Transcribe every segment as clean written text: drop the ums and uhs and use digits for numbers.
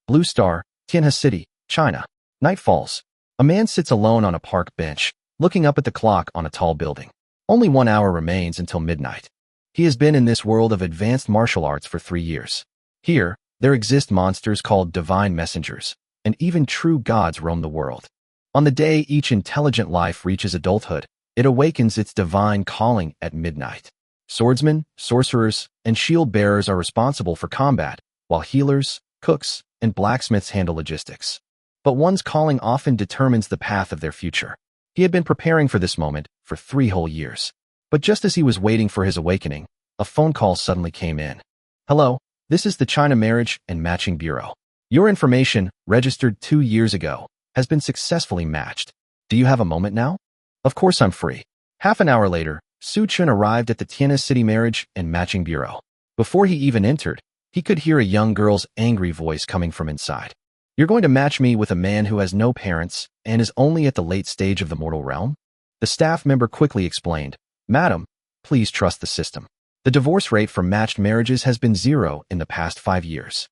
Blue Star, Tianhe City, China. Night falls. A man sits alone on a park bench, looking up at the clock on a tall building. Only 1 hour remains until midnight. He has been in this world of advanced martial arts for 3 years. Here, there exist monsters called divine messengers, and even true gods roam the world. On the day each intelligent life reaches adulthood, it awakens its divine calling at midnight. Swordsmen, sorcerers, and shield bearers are responsible for combat, while healers, cooks, and blacksmiths handle logistics. But one's calling often determines the path of their future. He had been preparing for this moment for 3 whole years. But just as he was waiting for his awakening, a phone call suddenly came in. Hello, this is the China Marriage and Matching Bureau. Your information, registered 2 years ago, has been successfully matched. Do you have a moment now? Of course I'm free. Half an hour later, Su Chun arrived at the Tianhe City Marriage and Matching Bureau. Before he even entered, he could hear a young girl's angry voice coming from inside. You're going to match me with a man who has no parents and is only at the late stage of the mortal realm? The staff member quickly explained, Madam, please trust the system. The divorce rate for matched marriages has been 0 in the past 5 years.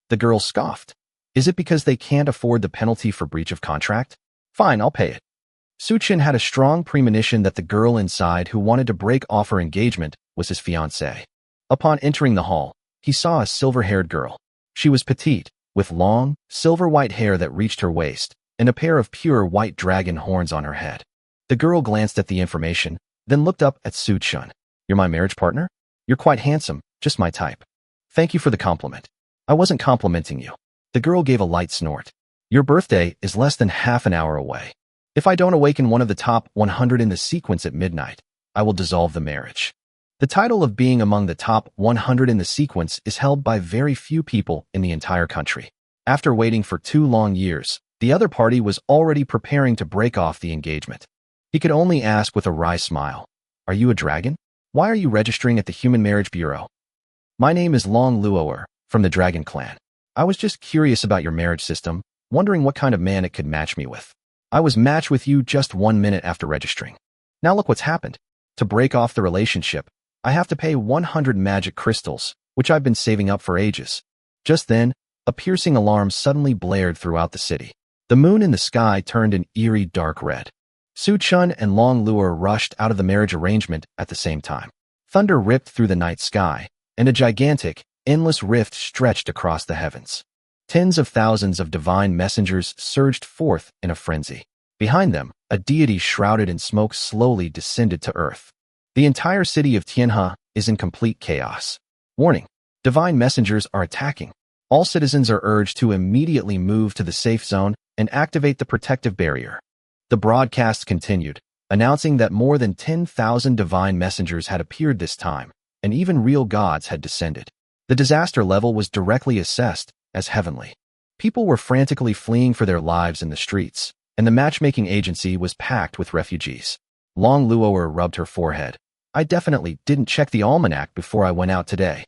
The girl scoffed. Is it because they can't afford the penalty for breach of contract? Fine, I'll pay it. Su Chin had a strong premonition that the girl inside who wanted to break off her engagement was his fiancée. Upon entering the hall, he saw a silver-haired girl. She was petite, with long, silver-white hair that reached her waist, and a pair of pure white dragon horns on her head. The girl glanced at the information, then looked up at Su Chun. You're my marriage partner? You're quite handsome, just my type. Thank you for the compliment. I wasn't complimenting you. The girl gave a light snort. Your birthday is less than half an hour away. If I don't awaken one of the top 100 in the sequence at midnight, I will dissolve the marriage. The title of being among the top 100 in the sequence is held by very few people in the entire country. After waiting for 2 long years, the other party was already preparing to break off the engagement. He could only ask with a wry smile, Are you a dragon? Why are you registering at the Human Marriage Bureau? My name is Long Luoer, from the Dragon Clan. I was just curious about your marriage system, wondering what kind of man it could match me with. I was matched with you just 1 minute after registering. Now look what's happened. To break off the relationship, I have to pay 100 magic crystals, which I've been saving up for ages. Just then, a piercing alarm suddenly blared throughout the city. The moon in the sky turned an eerie dark red. Su Chun and Long Luoer rushed out of the marriage arrangement at the same time. Thunder ripped through the night sky, and a gigantic, endless rift stretched across the heavens. Tens of thousands of divine messengers surged forth in a frenzy. Behind them, a deity shrouded in smoke slowly descended to earth. The entire city of Tianhe is in complete chaos. Warning: divine messengers are attacking. All citizens are urged to immediately move to the safe zone and activate the protective barrier. The broadcast continued, announcing that more than 10,000 divine messengers had appeared this time, and even real gods had descended. The disaster level was directly assessed as heavenly. People were frantically fleeing for their lives in the streets, and the matchmaking agency was packed with refugees. Long Luoer rubbed her forehead. I definitely didn't check the almanac before I went out today.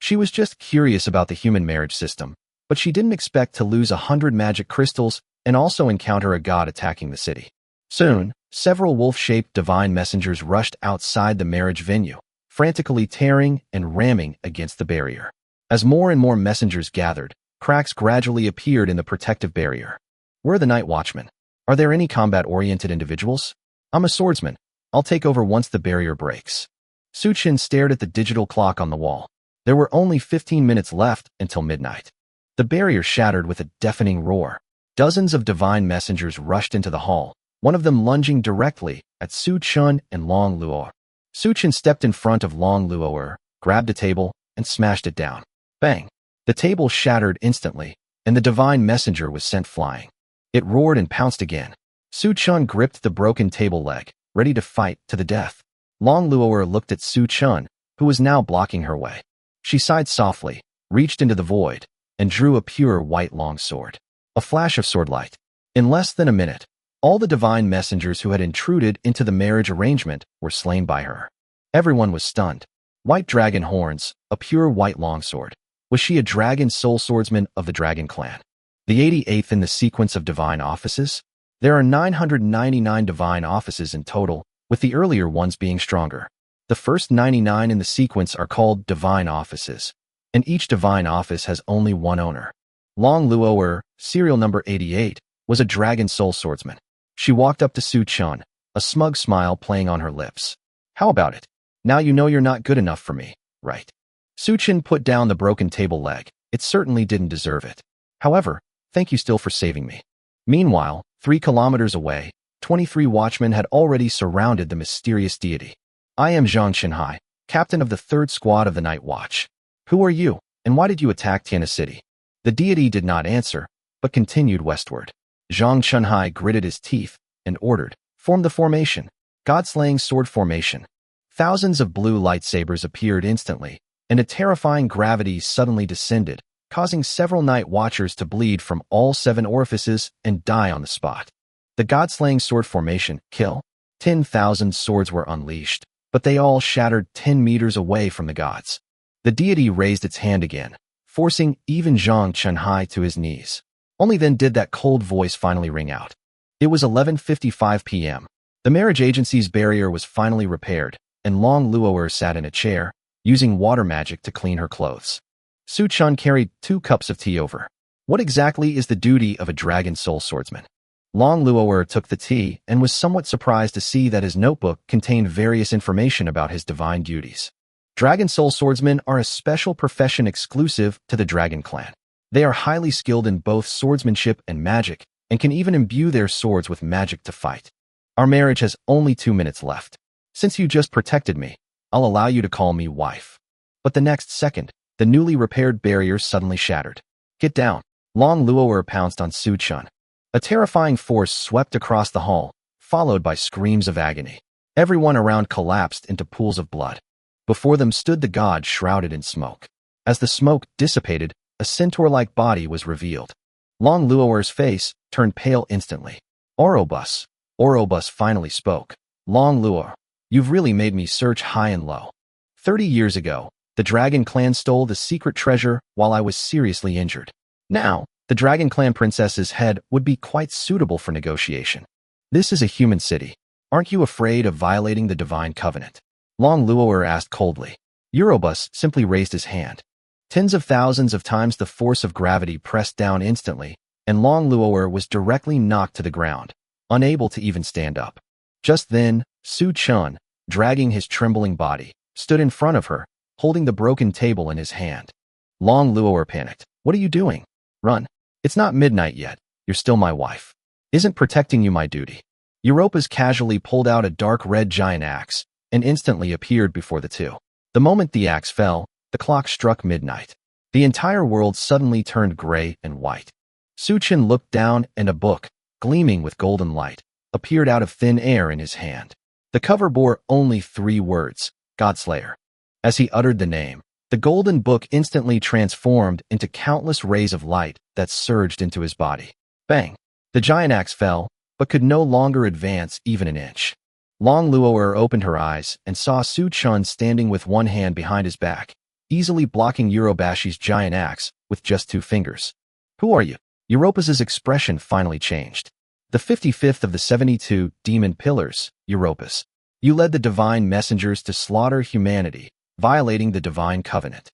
She was just curious about the human marriage system, but she didn't expect to lose 100 magic crystals and also encounter a god attacking the city. Soon, several wolf-shaped divine messengers rushed outside the marriage venue, frantically tearing and ramming against the barrier. As more and more messengers gathered, cracks gradually appeared in the protective barrier. We're the night watchmen. Are there any combat-oriented individuals? I'm a swordsman. I'll take over once the barrier breaks. Su Chin stared at the digital clock on the wall. There were only 15 minutes left until midnight. The barrier shattered with a deafening roar. Dozens of divine messengers rushed into the hall, one of them lunging directly at Su Chun and Long Luoer. Su Chin stepped in front of Long Luoer, grabbed a table, and smashed it down. Bang! The table shattered instantly, and the divine messenger was sent flying. It roared and pounced again. Su Chun gripped the broken table leg, ready to fight to the death. Long Luoer looked at Su Chun, who was now blocking her way. She sighed softly, reached into the void, and drew a pure white longsword. A flash of swordlight. In less than a minute, all the divine messengers who had intruded into the marriage arrangement were slain by her. Everyone was stunned. White dragon horns, a pure white longsword. Was she a dragon soul swordsman of the Dragon Clan? The 88th in the sequence of divine offices? There are 999 divine offices in total, with the earlier ones being stronger. The first 99 in the sequence are called divine offices, and each divine office has only one owner. Long Luoer, serial number 88, was a dragon soul swordsman. She walked up to Su Chun, a smug smile playing on her lips. How about it? Now you know you're not good enough for me, right? Su Chun put down the broken table leg. It certainly didn't deserve it. However, thank you still for saving me. Meanwhile, 3 kilometers away, 23 watchmen had already surrounded the mysterious deity. I am Zhang Shenhai, captain of the 3rd Squad of the Night Watch. Who are you, and why did you attack Tiana City? The deity did not answer, but continued westward. Zhang Shenhai gritted his teeth and ordered, form the formation, God-slaying sword formation. Thousands of blue lightsabers appeared instantly, and a terrifying gravity suddenly descended, causing several night watchers to bleed from all 7 orifices and die on the spot. The God-slaying sword formation, kill. 10,000 swords were unleashed, but they all shattered 10 meters away from the gods. The deity raised its hand again, forcing even Zhang Shenhai to his knees. Only then did that cold voice finally ring out. It was 11:55 p.m. The marriage agency's barrier was finally repaired, and Long Luoer sat in a chair, using water magic to clean her clothes. Su Chun carried 2 cups of tea over. What exactly is the duty of a dragon soul swordsman? Long Luoer took the tea and was somewhat surprised to see that his notebook contained various information about his divine duties. Dragon soul swordsmen are a special profession exclusive to the Dragon Clan. They are highly skilled in both swordsmanship and magic, and can even imbue their swords with magic to fight. Our marriage has only 2 minutes left. Since you just protected me, I'll allow you to call me wife. But the next second, the newly repaired barrier suddenly shattered. Get down. Long Luoer pounced on Su Chun. A terrifying force swept across the hall, followed by screams of agony. Everyone around collapsed into pools of blood. Before them stood the god shrouded in smoke. As the smoke dissipated, a centaur-like body was revealed. Long Luoer's face turned pale instantly. Orobus. Orobus finally spoke. Long Luoer, you've really made me search high and low. 30 years ago, the Dragon Clan stole the secret treasure while I was seriously injured. Now, the Dragon Clan princess's head would be quite suitable for negotiation. This is a human city. Aren't you afraid of violating the divine covenant? Long Luoer asked coldly. Orobus simply raised his hand. Tens of thousands of times the force of gravity pressed down instantly, and Long Luoer was directly knocked to the ground, unable to even stand up. Just then, Su Chun, dragging his trembling body, stood in front of her, holding the broken table in his hand. Long Luoer panicked. What are you doing? Run. It's not midnight yet. You're still my wife. Isn't protecting you my duty? Europus casually pulled out a dark red giant axe and instantly appeared before the two. The moment the axe fell, the clock struck midnight. The entire world suddenly turned gray and white. Su Chun looked down and a book, gleaming with golden light, appeared out of thin air in his hand. The cover bore only 3 words, Godslayer. As he uttered the name, the golden book instantly transformed into countless rays of light that surged into his body. Bang! The giant axe fell, but could no longer advance even an inch. Long Luoer opened her eyes and saw Su Chun standing with one hand behind his back, easily blocking Urobashi's giant axe with just 2 fingers. Who are you? Europus's expression finally changed. The 55th of the 72 demon pillars, Europus. You led the divine messengers to slaughter humanity, violating the divine covenant.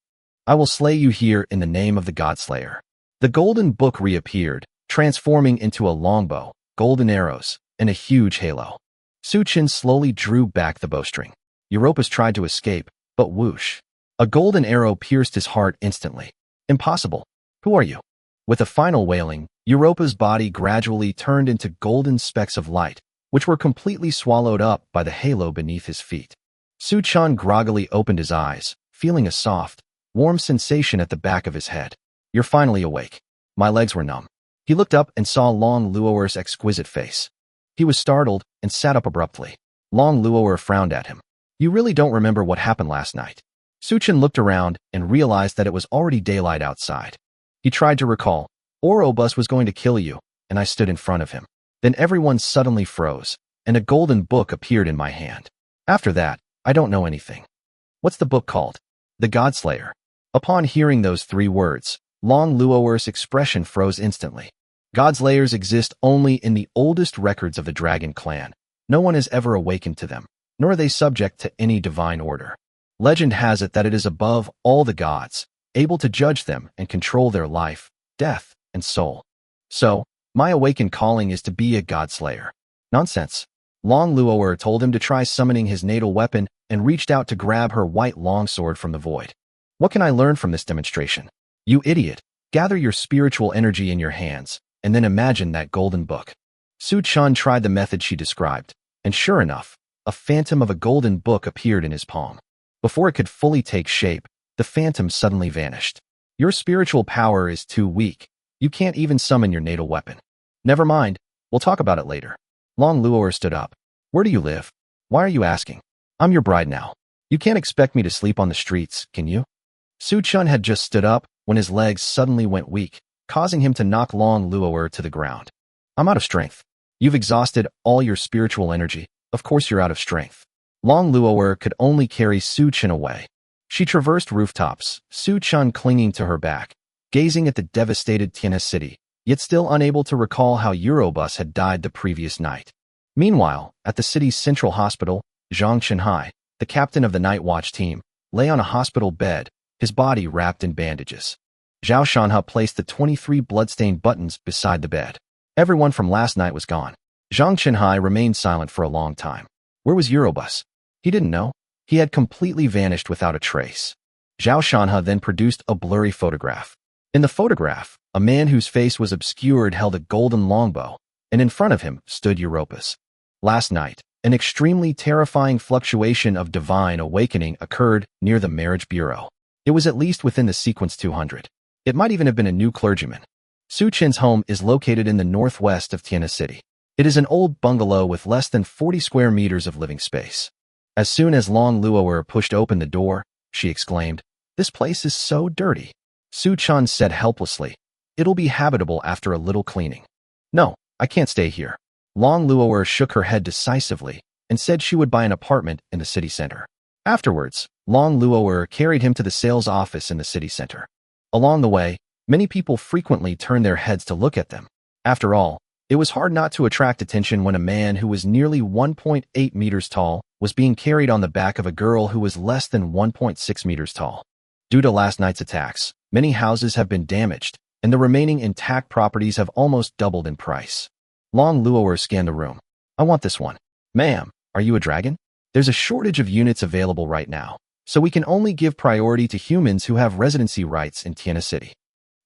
I will slay you here in the name of the Godslayer. The golden book reappeared, transforming into a longbow, golden arrows, and a huge halo. Su Chun slowly drew back the bowstring. Europus tried to escape, but whoosh. A golden arrow pierced his heart instantly. Impossible. Who are you? With a final wailing, Europa's body gradually turned into golden specks of light, which were completely swallowed up by the halo beneath his feet. Su Chun groggily opened his eyes, feeling a soft, warm sensation at the back of his head. You're finally awake. My legs were numb. He looked up and saw Long Luoer's exquisite face. He was startled and sat up abruptly. Long Luoer frowned at him. You really don't remember what happened last night. Su Chun looked around and realized that it was already daylight outside. He tried to recall. Orobus was going to kill you, and I stood in front of him. Then everyone suddenly froze, and a golden book appeared in my hand. After that, I don't know anything. What's the book called? The Godslayer. Upon hearing those 3 words, Long Luoer's expression froze instantly. Godslayers exist only in the oldest records of the Dragon Clan. No one has ever awakened to them, nor are they subject to any divine order. Legend has it that it is above all the gods, able to judge them and control their life, death, and soul. So, my awakened calling is to be a godslayer. Nonsense. Long Luo'er told him to try summoning his natal weapon and reached out to grab her white longsword from the void. What can I learn from this demonstration? You idiot. Gather your spiritual energy in your hands, and then imagine that golden book. Su Chun tried the method she described, and sure enough, a phantom of a golden book appeared in his palm. Before it could fully take shape, the phantom suddenly vanished. Your spiritual power is too weak. You can't even summon your natal weapon. Never mind, we'll talk about it later. Long Luo'er stood up. Where do you live? Why are you asking? I'm your bride now. You can't expect me to sleep on the streets, can you? Su Chun had just stood up when his legs suddenly went weak, causing him to knock Long Luo'er to the ground. I'm out of strength. You've exhausted all your spiritual energy. Of course you're out of strength. Long Luo'er could only carry Su Chun away. She traversed rooftops, Su Chun clinging to her back, gazing at the devastated Tianhe city, yet still unable to recall how Eurobus had died the previous night. Meanwhile, at the city's central hospital, Zhang Chenhai, the captain of the night watch team, lay on a hospital bed, his body wrapped in bandages. Zhao Shanha placed the 23 bloodstained buttons beside the bed. Everyone from last night was gone. Zhang Chenhai remained silent for a long time. Where was Eurobus? He didn't know. He had completely vanished without a trace. Zhao Shanha then produced a blurry photograph. In the photograph, a man whose face was obscured held a golden longbow, and in front of him stood Europus. Last night, an extremely terrifying fluctuation of divine awakening occurred near the marriage bureau. It was at least within the sequence 200. It might even have been a new clergyman. Su Chen's home is located in the northwest of Tianhe City. It is an old bungalow with less than 40 square meters of living space. As soon as Long Luo'er pushed open the door, she exclaimed, "This place is so dirty." Su Chun said helplessly, "It'll be habitable after a little cleaning." "No, I can't stay here." Long Luo'er shook her head decisively and said she would buy an apartment in the city center. Afterwards, Long Luo'er carried him to the sales office in the city center. Along the way, many people frequently turned their heads to look at them. After all, it was hard not to attract attention when a man who was nearly 1.8 meters tall was being carried on the back of a girl who was less than 1.6 meters tall. Due to last night's attacks, many houses have been damaged, and the remaining intact properties have almost doubled in price. Long Luo'er scanned the room. "I want this one." "Ma'am, are you a dragon? There's a shortage of units available right now, so we can only give priority to humans who have residency rights in Tianhe City."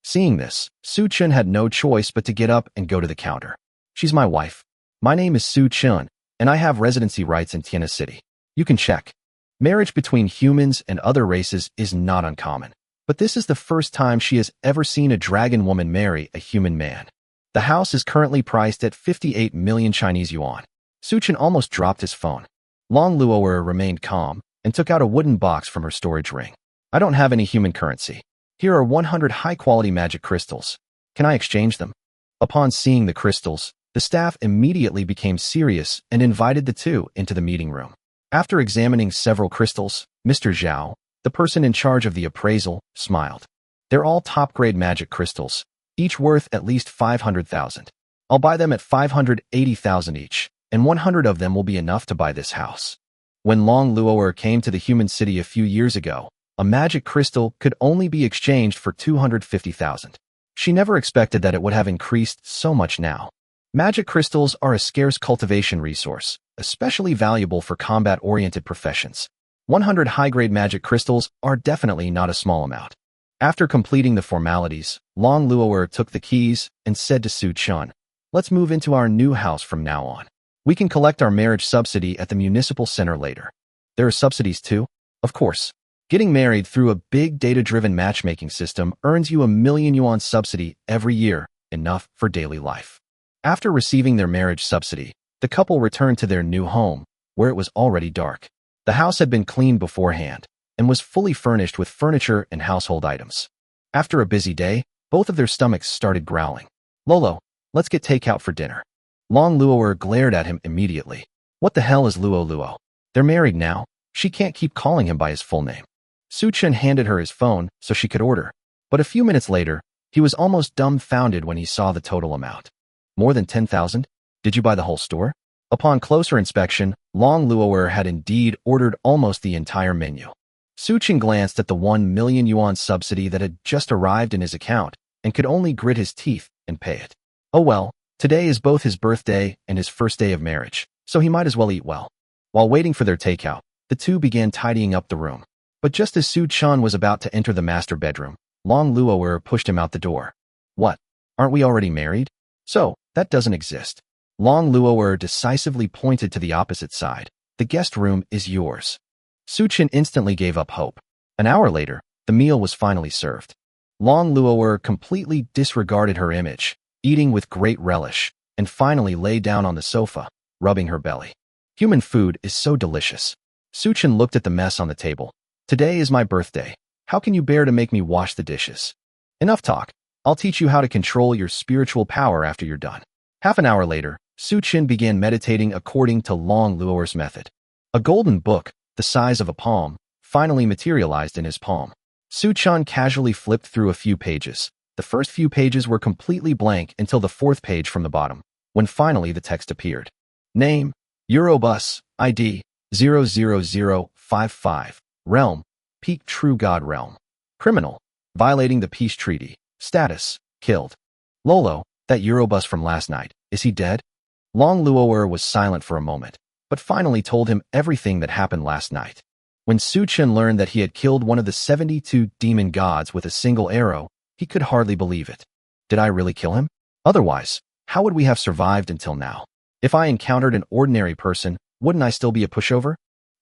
Seeing this, Su Chun had no choice but to get up and go to the counter. "She's my wife. My name is Su Chun, and I have residency rights in Tianhe City. You can check." Marriage between humans and other races is not uncommon, but this is the first time she has ever seen a dragon woman marry a human man. The house is currently priced at 58 million Chinese yuan. Su Chun almost dropped his phone. Long Luo'er remained calm and took out a wooden box from her storage ring. "I don't have any human currency. Here are 100 high-quality magic crystals. Can I exchange them?" Upon seeing the crystals, the staff immediately became serious and invited the two into the meeting room. After examining several crystals, Mr. Zhao, the person in charge of the appraisal, smiled. "They're all top-grade magic crystals, each worth at least 500,000. I'll buy them at 580,000 each, and 100 of them will be enough to buy this house." When Long Luo'er came to the human city a few years ago, a magic crystal could only be exchanged for 250,000. She never expected that it would have increased so much now. Magic crystals are a scarce cultivation resource, especially valuable for combat-oriented professions. 100 high-grade magic crystals are definitely not a small amount. After completing the formalities, Long Luo'er took the keys and said to Su Chun, "Let's move into our new house from now on. We can collect our marriage subsidy at the municipal center later." "There are subsidies too?" "Of course. Getting married through a big data-driven matchmaking system earns you 1 million yuan subsidy every year, enough for daily life." After receiving their marriage subsidy, the couple returned to their new home, where it was already dark. The house had been cleaned beforehand and was fully furnished with furniture and household items. After a busy day, both of their stomachs started growling. "Lolo, let's get takeout for dinner." Long Luo'er glared at him immediately. What the hell is Luo? They're married now. She can't keep calling him by his full name. Su Chun handed her his phone so she could order, but a few minutes later, he was almost dumbfounded when he saw the total amount. "More than 10,000? Did you buy the whole store?" Upon closer inspection, Long Luo'er had indeed ordered almost the entire menu. Su Chun glanced at the 1 million yuan subsidy that had just arrived in his account and could only grit his teeth and pay it. Oh well, today is both his birthday and his first day of marriage, so he might as well eat well. While waiting for their takeout, the two began tidying up the room. But just as Su Chun was about to enter the master bedroom, Long Luo'er pushed him out the door. What? Aren't we already married? So, that doesn't exist. Long Luo'er decisively pointed to the opposite side. The guest room is yours. Su Chun instantly gave up hope. An hour later, the meal was finally served. Long Luo'er completely disregarded her image, eating with great relish, and finally lay down on the sofa, rubbing her belly. Human food is so delicious. Su Chun looked at the mess on the table. Today is my birthday. How can you bear to make me wash the dishes? Enough talk. I'll teach you how to control your spiritual power after you're done. Half an hour later, Su Chun began meditating according to Long Luo'er's method. A golden book, the size of a palm, finally materialized in his palm. Su Chun casually flipped through a few pages. The first few pages were completely blank until the fourth page from the bottom, when finally the text appeared. Name, Eurobus, ID, 00055, Realm, Peak True God Realm. Criminal, violating the peace treaty. Status, killed. Lolo, that Eurobus from last night, is he dead? Long Luo'er was silent for a moment, but finally told him everything that happened last night. When Su Chun learned that he had killed one of the 72 demon gods with a single arrow, he could hardly believe it. Did I really kill him? Otherwise, how would we have survived until now? If I encountered an ordinary person, wouldn't I still be a pushover?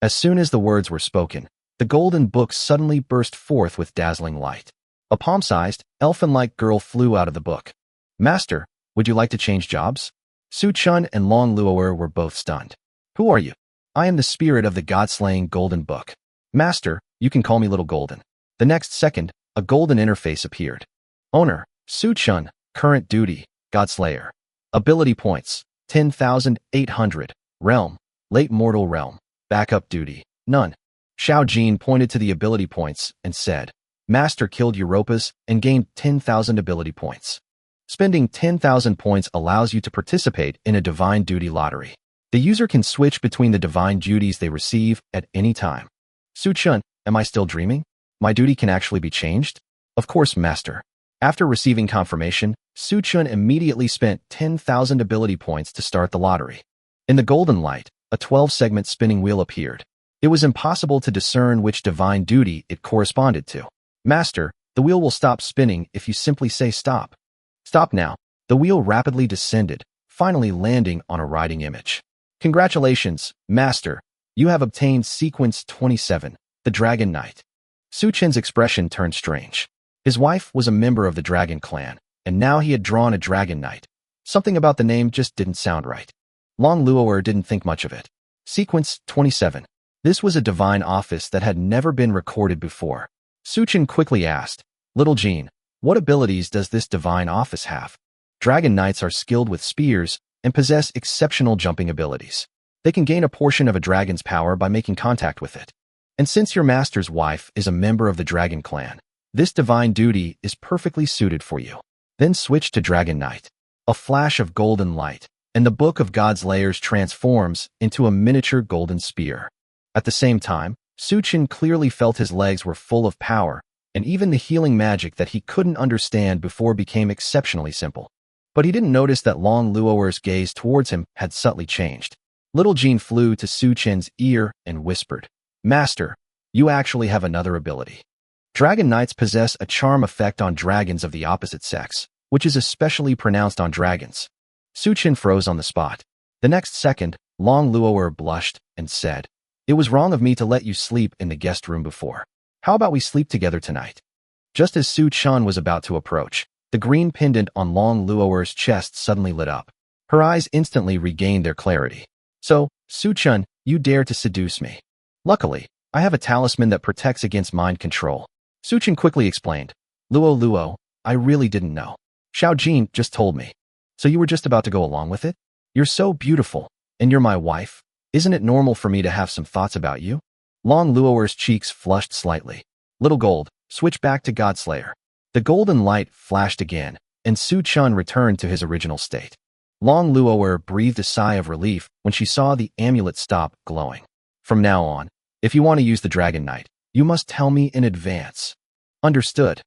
As soon as the words were spoken, the golden book suddenly burst forth with dazzling light. A palm-sized, elfin-like girl flew out of the book. Master, would you like to change jobs? Su Chun and Long Luo'er were both stunned. Who are you? I am the spirit of the god-slaying golden book. Master, you can call me Little Golden. The next second, a golden interface appeared. Owner, Su Chun, current duty, Godslayer. Ability points, 10,800. Realm, late mortal realm. Backup duty, none. Xiao Jin pointed to the ability points and said, Master killed Europas and gained 10,000 ability points. Spending 10,000 points allows you to participate in a divine duty lottery. The user can switch between the divine duties they receive at any time. Su Chun, am I still dreaming? My duty can actually be changed? Of course, Master. After receiving confirmation, Su Chun immediately spent 10,000 ability points to start the lottery. In the golden light, a 12-segment spinning wheel appeared. It was impossible to discern which divine duty it corresponded to. Master, the wheel will stop spinning if you simply say stop. Stop now. The wheel rapidly descended, finally landing on a riding image. Congratulations, Master. You have obtained Sequence 27, the Dragon Knight. Su Chun's expression turned strange. His wife was a member of the Dragon Clan, and now he had drawn a Dragon Knight. Something about the name just didn't sound right. Long Luo'er didn't think much of it. Sequence 27. This was a divine office that had never been recorded before. Su Chun quickly asked, Little Jean, what abilities does this divine office have? Dragon Knights are skilled with spears and possess exceptional jumping abilities. They can gain a portion of a dragon's power by making contact with it. And since your master's wife is a member of the Dragon Clan, this divine duty is perfectly suited for you. Then switch to Dragon Knight. A flash of golden light, and the Book of God's Layers transforms into a miniature golden spear. At the same time, Su Chun clearly felt his legs were full of power, and even the healing magic that he couldn't understand before became exceptionally simple. But he didn't notice that Long Luo'er's gaze towards him had subtly changed. Little Jean flew to Su Chun's ear and whispered, Master, you actually have another ability. Dragon Knights possess a charm effect on dragons of the opposite sex, which is especially pronounced on dragons. Su Chun froze on the spot. The next second, Long Luo'er blushed and said, It was wrong of me to let you sleep in the guest room before. How about we sleep together tonight? Just as Su Chun was about to approach, the green pendant on Long Luo'er's chest suddenly lit up. Her eyes instantly regained their clarity. So, Su Chun, you dare to seduce me. Luckily, I have a talisman that protects against mind control. Su Chun quickly explained. Luo, I really didn't know. Xiao Jin just told me. So you were just about to go along with it? You're so beautiful, and you're my wife. Isn't it normal for me to have some thoughts about you? Long Luo'er's cheeks flushed slightly. Little Gold, switch back to Godslayer. The golden light flashed again, and Su Chun returned to his original state. Long Luo'er breathed a sigh of relief when she saw the amulet stop glowing. From now on, if you want to use the Dragon Knight, you must tell me in advance. Understood.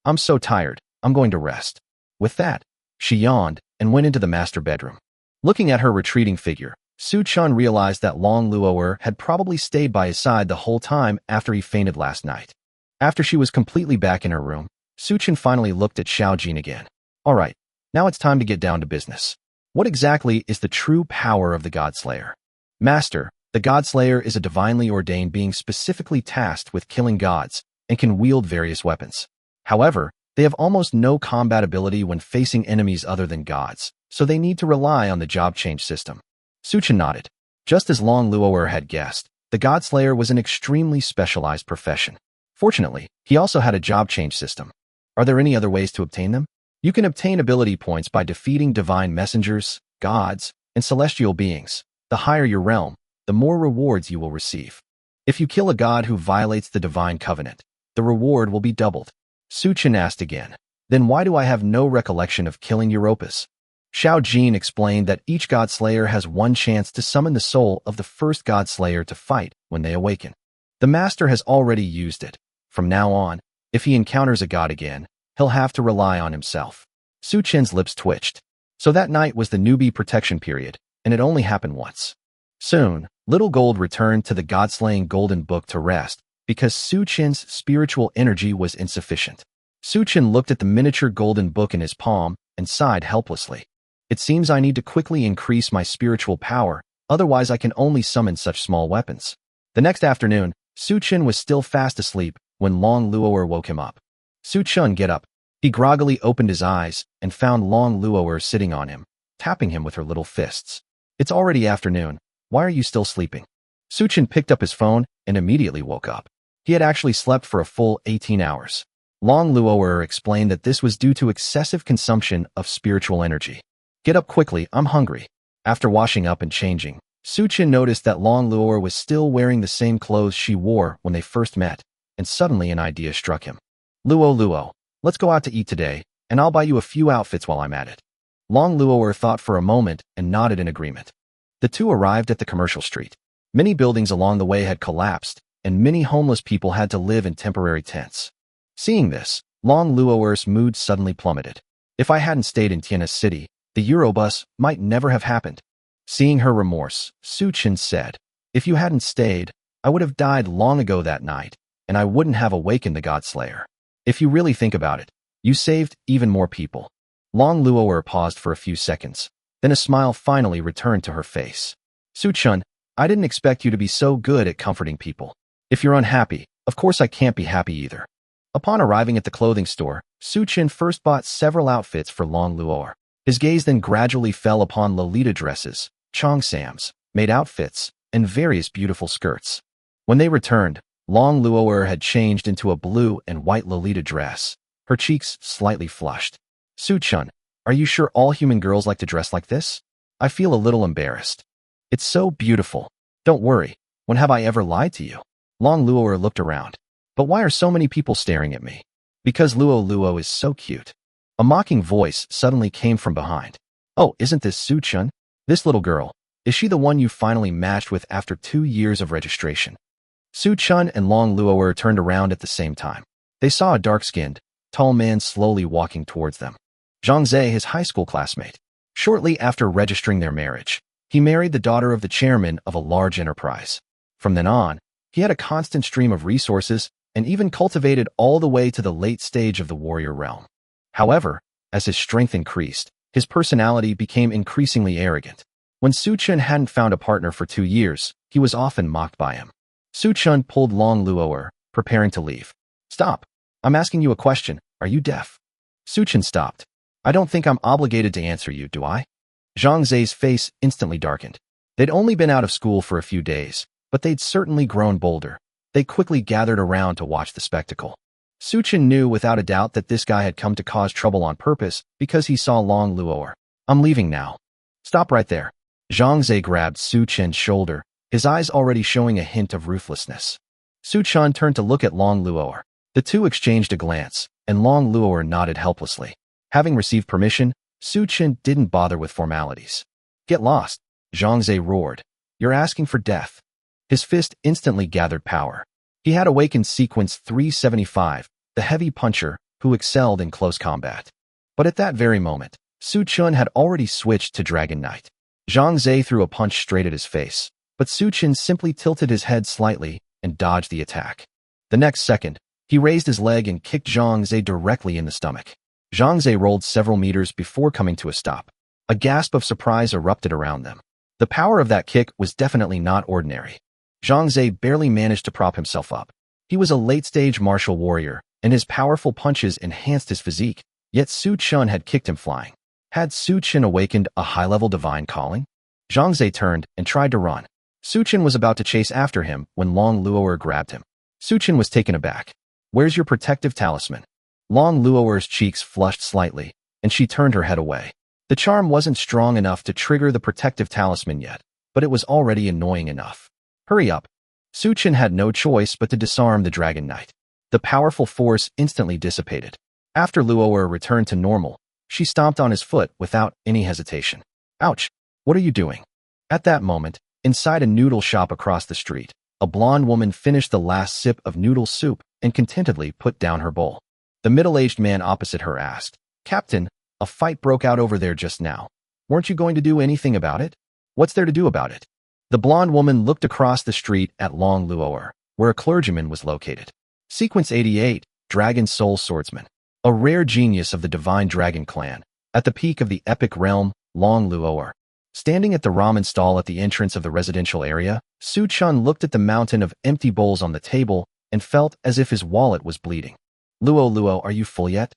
I'm so tired. I'm going to rest." With that, she yawned and went into the master bedroom. Looking at her retreating figure, Su Chun realized that Long Luo'er had probably stayed by his side the whole time after he fainted last night. After she was completely back in her room, Su Chun finally looked at Xiao Jin again. "All right, now it's time to get down to business. What exactly is the true power of the Godslayer?" "Master, the Godslayer is a divinely ordained being specifically tasked with killing gods and can wield various weapons. However, they have almost no combat ability when facing enemies other than gods, so they need to rely on the job change system." Su Chun nodded. Just as Long Luo'er had guessed, the Godslayer was an extremely specialized profession. Fortunately, he also had a job change system. Are there any other ways to obtain them? You can obtain ability points by defeating divine messengers, gods, and celestial beings. The higher your realm, the more rewards you will receive. If you kill a god who violates the divine covenant, the reward will be doubled. Su Chun asked again, "Then why do I have no recollection of killing Europus?" Xiao Jin explained that each Godslayer has one chance to summon the soul of the first Godslayer to fight when they awaken. The master has already used it. From now on, if he encounters a god again, he'll have to rely on himself. Su Chen's lips twitched. So that night was the newbie protection period, and it only happened once. Soon, Little Gold returned to the God-slaying golden book to rest because Su Chen's spiritual energy was insufficient. Su Chen looked at the miniature golden book in his palm and sighed helplessly. "It seems I need to quickly increase my spiritual power, otherwise I can only summon such small weapons." The next afternoon, Su Chen was still fast asleep when Long Luo'er woke him up. "Su Chun, get up." He groggily opened his eyes and found Long Luo'er sitting on him, tapping him with her little fists. "It's already afternoon. Why are you still sleeping?" Su Chen picked up his phone and immediately woke up. He had actually slept for a full 18 hours. Long Luo'er explained that this was due to excessive consumption of spiritual energy. "Get up quickly, I'm hungry." After washing up and changing, Su Chen noticed that Long Luo'er was still wearing the same clothes she wore when they first met, and suddenly an idea struck him. Luo, let's go out to eat today, and I'll buy you a few outfits while I'm at it." Long Luo'er thought for a moment and nodded in agreement. The two arrived at the commercial street. Many buildings along the way had collapsed, and many homeless people had to live in temporary tents. Seeing this, Long Luo'er's mood suddenly plummeted. "If I hadn't stayed in Tian's city, the Eurobus might never have happened." Seeing her remorse, Su Chen said, "If you hadn't stayed, I would have died long ago that night, and I wouldn't have awakened the Godslayer. If you really think about it, you saved even more people." Long Luo'er paused for a few seconds. Then a smile finally returned to her face. "Su Chun, I didn't expect you to be so good at comforting people. If you're unhappy, of course I can't be happy either." Upon arriving at the clothing store, Su Chen first bought several outfits for Long Luo'er. His gaze then gradually fell upon Lolita dresses, cheongsams, maid outfits, and various beautiful skirts. When they returned, Long Luo'er had changed into a blue and white Lolita dress, her cheeks slightly flushed. "Su Chun, are you sure all human girls like to dress like this? I feel a little embarrassed." "It's so beautiful. Don't worry. When have I ever lied to you?" Long Luo'er looked around. "But why are so many people staring at me?" "Because Luo is so cute." A mocking voice suddenly came from behind. "Oh, isn't this Su Chun? This little girl. Is she the one you finally matched with after 2 years of registration?" Su Chun and Long Luo'er turned around at the same time. They saw a dark-skinned, tall man slowly walking towards them. Zhang Zhe, his high school classmate. Shortly after registering their marriage, he married the daughter of the chairman of a large enterprise. From then on, he had a constant stream of resources and even cultivated all the way to the late stage of the warrior realm. However, as his strength increased, his personality became increasingly arrogant. When Su Chun hadn't found a partner for 2 years, he was often mocked by him. Su Chun pulled Long Luo'er, preparing to leave. "Stop. I'm asking you a question. Are you deaf?" Su Chun stopped. "I don't think I'm obligated to answer you, do I?" Zhang Zhe's face instantly darkened. They'd only been out of school for a few days, but they'd certainly grown bolder. They quickly gathered around to watch the spectacle. Su Chun knew without a doubt that this guy had come to cause trouble on purpose because he saw Long Luo'er. "I'm leaving now." "Stop right there." Zhang Zhe grabbed Su Chen's shoulder, his eyes already showing a hint of ruthlessness. Su Chun turned to look at Long Luo'er. The two exchanged a glance, and Long Luo'er nodded helplessly. Having received permission, Su Chun didn't bother with formalities. "Get lost," Zhang Zhe roared. "You're asking for death." His fist instantly gathered power. He had awakened sequence 375, the heavy puncher, who excelled in close combat. But at that very moment, Su Chun had already switched to Dragon Knight. Zhang Zhe threw a punch straight at his face, but Su Chun simply tilted his head slightly and dodged the attack. The next second, he raised his leg and kicked Zhang Zhe directly in the stomach. Zhang Zhe rolled several meters before coming to a stop. A gasp of surprise erupted around them. The power of that kick was definitely not ordinary. Zhang Zhe barely managed to prop himself up. He was a late-stage martial warrior, and his powerful punches enhanced his physique, yet Su Chun had kicked him flying. Had Su Chun awakened a high-level divine calling? Zhang Zhe turned and tried to run. Su Chun was about to chase after him when Long Luo'er grabbed him. Su Chun was taken aback. "Where's your protective talisman?" Long Luo'er's cheeks flushed slightly, and she turned her head away. The charm wasn't strong enough to trigger the protective talisman yet, but it was already annoying enough. "Hurry up." Su Chun had no choice but to disarm the Dragon Knight. The powerful force instantly dissipated. After Luo'er returned to normal, she stomped on his foot without any hesitation. "Ouch! What are you doing?" At that moment, inside a noodle shop across the street, a blonde woman finished the last sip of noodle soup and contentedly put down her bowl. The middle-aged man opposite her asked, "Captain, a fight broke out over there just now. Weren't you going to do anything about it? What's there to do about it?" The blonde woman looked across the street at Long Luo'er, where a clergyman was located. Sequence 88, Dragon Soul Swordsman. A rare genius of the Divine Dragon clan. At the peak of the epic realm, Long Luo'er. Standing at the ramen stall at the entrance of the residential area, Su Chun looked at the mountain of empty bowls on the table and felt as if his wallet was bleeding. Luo, are you full yet?"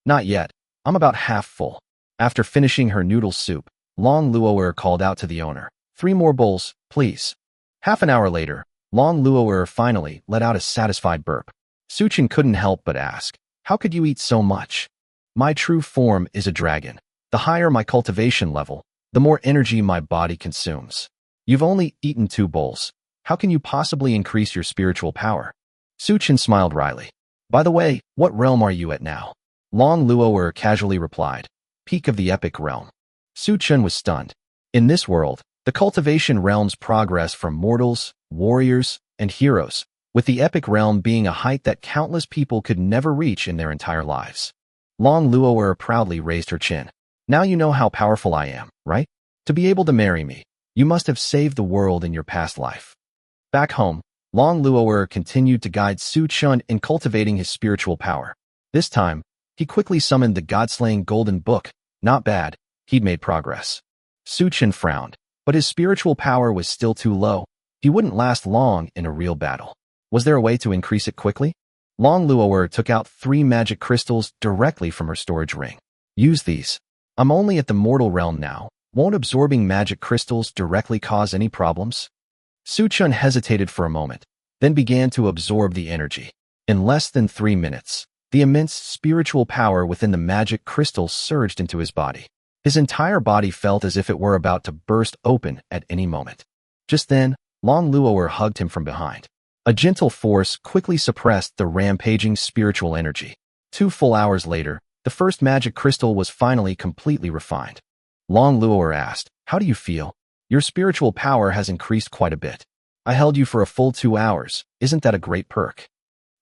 "Not yet. I'm about half full." After finishing her noodle soup, Long Luo'er called out to the owner, "3 more bowls, please." Half an hour later, Long Luo'er finally let out a satisfied burp. Su Chun couldn't help but ask, "How could you eat so much?" "My true form is a dragon. The higher my cultivation level, the more energy my body consumes. You've only eaten 2 bowls. How can you possibly increase your spiritual power?" Su Chun smiled wryly. "By the way, what realm are you at now?" Long Luo'er casually replied, "Peak of the epic realm." Su Chun was stunned. In this world, the cultivation realms progress from mortals, warriors, and heroes, with the epic realm being a height that countless people could never reach in their entire lives. Long Luo'er proudly raised her chin. "Now you know how powerful I am, right? To be able to marry me, you must have saved the world in your past life." Back home, Long Luo'er continued to guide Su Chun in cultivating his spiritual power. This time, he quickly summoned the God-slaying Golden Book. Not bad, he'd made progress. Su Chun frowned, but his spiritual power was still too low. He wouldn't last long in a real battle. Was there a way to increase it quickly? Long Luo'er took out 3 magic crystals directly from her storage ring. "Use these. I'm only at the mortal realm now. Won't absorbing magic crystals directly cause any problems?" Su Chun hesitated for a moment, then began to absorb the energy. In less than 3 minutes, the immense spiritual power within the magic crystals surged into his body. His entire body felt as if it were about to burst open at any moment. Just then, Long Luo'er hugged him from behind. A gentle force quickly suppressed the rampaging spiritual energy. 2 full hours later, the first magic crystal was finally completely refined. Long Luo'er asked, "How do you feel? Your spiritual power has increased quite a bit. I held you for a full 2 hours. Isn't that a great perk?"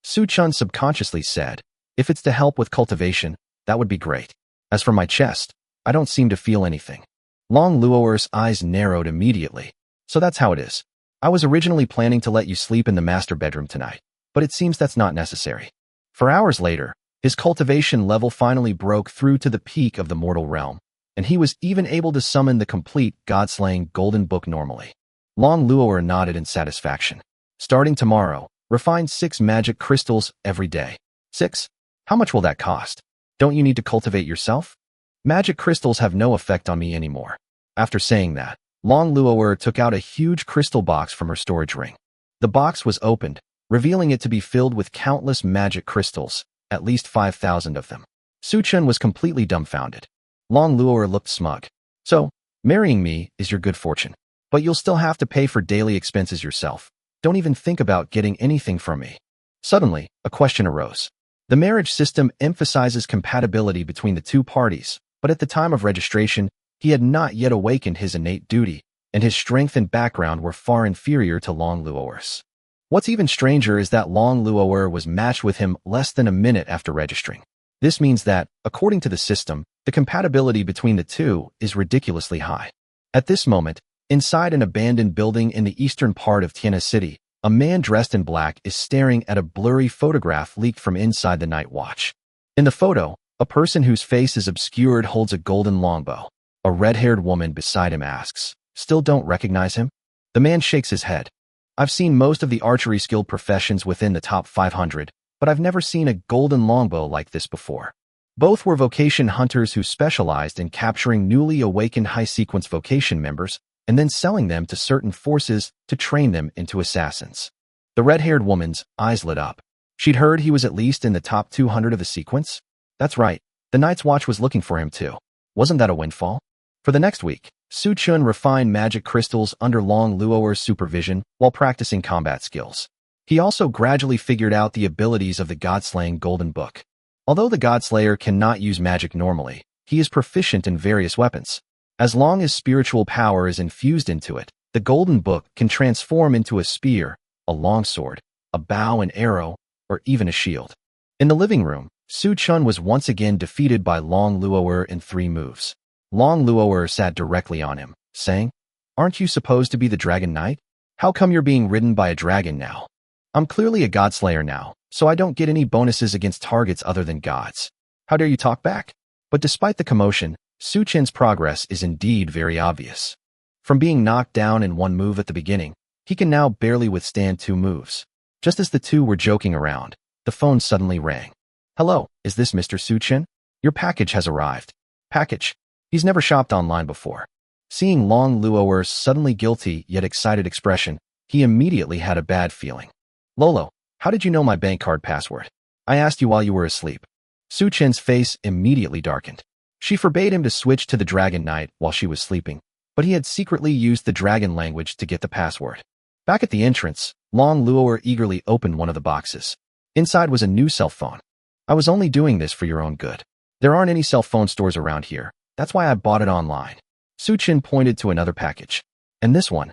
Su Chun subconsciously said, "If it's to help with cultivation, that would be great. As for my chest, I don't seem to feel anything." Long Luo'er's eyes narrowed immediately. "So that's how it is. I was originally planning to let you sleep in the master bedroom tonight, but it seems that's not necessary." For hours later, his cultivation level finally broke through to the peak of the mortal realm, and he was even able to summon the complete God-slaying Golden Book normally. Long Luo'er nodded in satisfaction. "Starting tomorrow, refine 6 magic crystals every day." 6? How much will that cost? Don't you need to cultivate yourself? "Magic crystals have no effect on me anymore." After saying that, Long Luo'er took out a huge crystal box from her storage ring. The box was opened, revealing it to be filled with countless magic crystals, at least 5,000 of them. Su Chun was completely dumbfounded. Long Luo'er looked smug. "So, marrying me is your good fortune, but you'll still have to pay for daily expenses yourself. Don't even think about getting anything from me." Suddenly, a question arose. The marriage system emphasizes compatibility between the 2 parties, but at the time of registration, he had not yet awakened his innate duty, and his strength and background were far inferior to Long Luo'er's. What's even stranger is that Long Luo'er was matched with him less than a minute after registering. This means that, according to the system, the compatibility between the two is ridiculously high. At this moment, inside an abandoned building in the eastern part of Tiana City, a man dressed in black is staring at a blurry photograph leaked from inside the night watch. In the photo, a person whose face is obscured holds a golden longbow. A red-haired woman beside him asks, "Still don't recognize him?" The man shakes his head. "I've seen most of the archery skilled professions within the top 500, but I've never seen a golden longbow like this before." Both were vocation hunters who specialized in capturing newly awakened high-sequence vocation members and then selling them to certain forces to train them into assassins. The red-haired woman's eyes lit up. She'd heard he was at least in the top 200 of the sequence. That's right, the Night's Watch was looking for him too. Wasn't that a windfall? For the next week, Su Chun refined magic crystals under Long Luoer's supervision while practicing combat skills. He also gradually figured out the abilities of the God-slaying Golden Book. Although the Godslayer cannot use magic normally, he is proficient in various weapons. As long as spiritual power is infused into it, the Golden Book can transform into a spear, a longsword, a bow and arrow, or even a shield. In the living room, Su Chun was once again defeated by Long Luoer in 3 moves. Long Luoer sat directly on him, saying, "Aren't you supposed to be the Dragon Knight? How come you're being ridden by a dragon now? I'm clearly a Godslayer now, so I don't get any bonuses against targets other than gods. How dare you talk back?" But despite the commotion, Su Chen's progress is indeed very obvious. From being knocked down in 1 move at the beginning, he can now barely withstand 2 moves. Just as the two were joking around, the phone suddenly rang. "Hello, is this Mr. Su Chen? Your package has arrived." Package? He's never shopped online before. Seeing Long Luoer's suddenly guilty yet excited expression, he immediately had a bad feeling. "Lolo, how did you know my bank card password? I asked you while you were asleep." Su Chen's face immediately darkened. She forbade him to switch to the Dragon Knight while she was sleeping, but he had secretly used the dragon language to get the password. Back at the entrance, Long Luoer eagerly opened one of the boxes. Inside was a new cell phone. "I was only doing this for your own good. There aren't any cell phone stores around here. That's why I bought it online." Su Chen pointed to another package. "And this one?"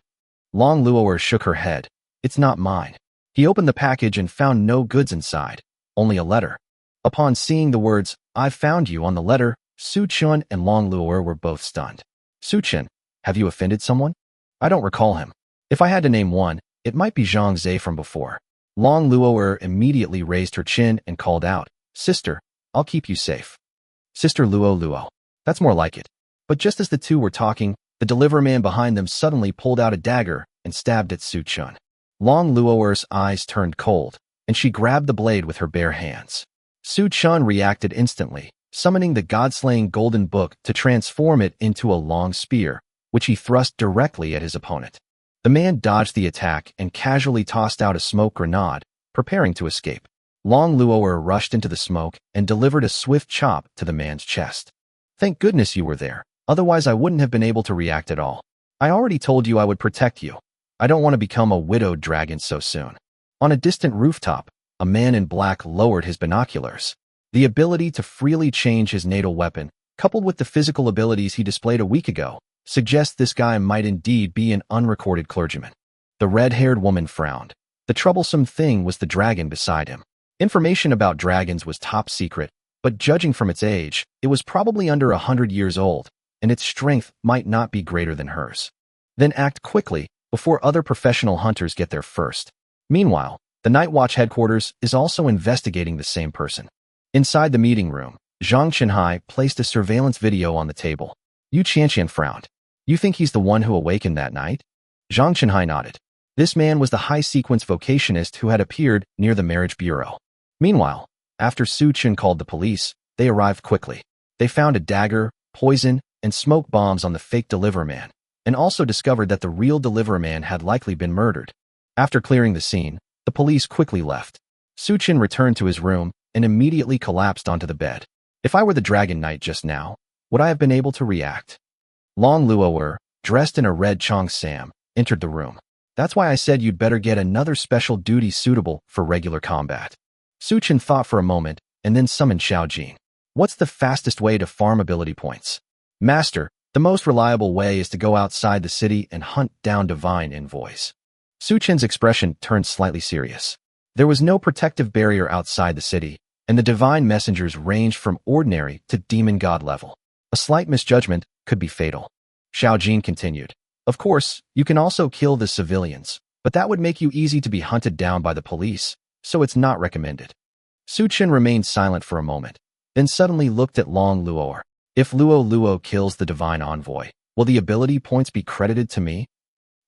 Long Luoer shook her head. "It's not mine." He opened the package and found no goods inside, only a letter. Upon seeing the words, "I found you" on the letter, Su Chun and Long Luoer were both stunned. "Su Chen, have you offended someone?" "I don't recall him. If I had to name one, it might be Zhang Zhe from before." Long Luoer immediately raised her chin and called out, "Sister, I'll keep you safe." "Sister Luo. That's more like it." But just as the two were talking, the delivery man behind them suddenly pulled out a dagger and stabbed at Su Chun. Long Luoer's eyes turned cold, and she grabbed the blade with her bare hands. Su Chun reacted instantly, summoning the God-slaying Golden Book to transform it into a long spear, which he thrust directly at his opponent. The man dodged the attack and casually tossed out a smoke grenade, preparing to escape. Long Luoer rushed into the smoke and delivered a swift chop to the man's chest. "Thank goodness you were there, otherwise I wouldn't have been able to react at all. I already told you I would protect you. I don't want to become a widowed dragon so soon." On a distant rooftop, a man in black lowered his binoculars. The ability to freely change his natal weapon, coupled with the physical abilities he displayed a week ago, suggests this guy might indeed be an unrecorded clergyman. The red-haired woman frowned. The troublesome thing was the dragon beside him. Information about dragons was top secret, but judging from its age, it was probably under 100 years old, and its strength might not be greater than hers. Then act quickly, before other professional hunters get there first. Meanwhile, the Night Watch headquarters is also investigating the same person. Inside the meeting room, Zhang Chenhai placed a surveillance video on the table. Yu Qianqian frowned. "You think he's the one who awakened that night?" Zhang Chenhai nodded. This man was the high-sequence vocationist who had appeared near the marriage bureau. Meanwhile, after Su Chen called the police, they arrived quickly. They found a dagger, poison, and smoke bombs on the fake delivery man, and also discovered that the real delivery man had likely been murdered. After clearing the scene, the police quickly left. Su Chen returned to his room and immediately collapsed onto the bed. "If I were the Dragon Knight just now, would I have been able to react?" Long Luoer, dressed in a red cheongsam, entered the room. "That's why I said you'd better get another special duty suitable for regular combat." Su Chen thought for a moment and then summoned Xiao Jing. "What's the fastest way to farm ability points?" "Master, the most reliable way is to go outside the city and hunt down divine envoys." Su Chen's expression turned slightly serious. There was no protective barrier outside the city, and the divine messengers ranged from ordinary to demon god level. A slight misjudgment could be fatal. Xiao Jin continued. Of course, you can also kill the civilians, but that would make you easy to be hunted down by the police, so it's not recommended. Su Chen remained silent for a moment, then suddenly looked at Long Luo. If Luo Luo kills the divine envoy, will the ability points be credited to me?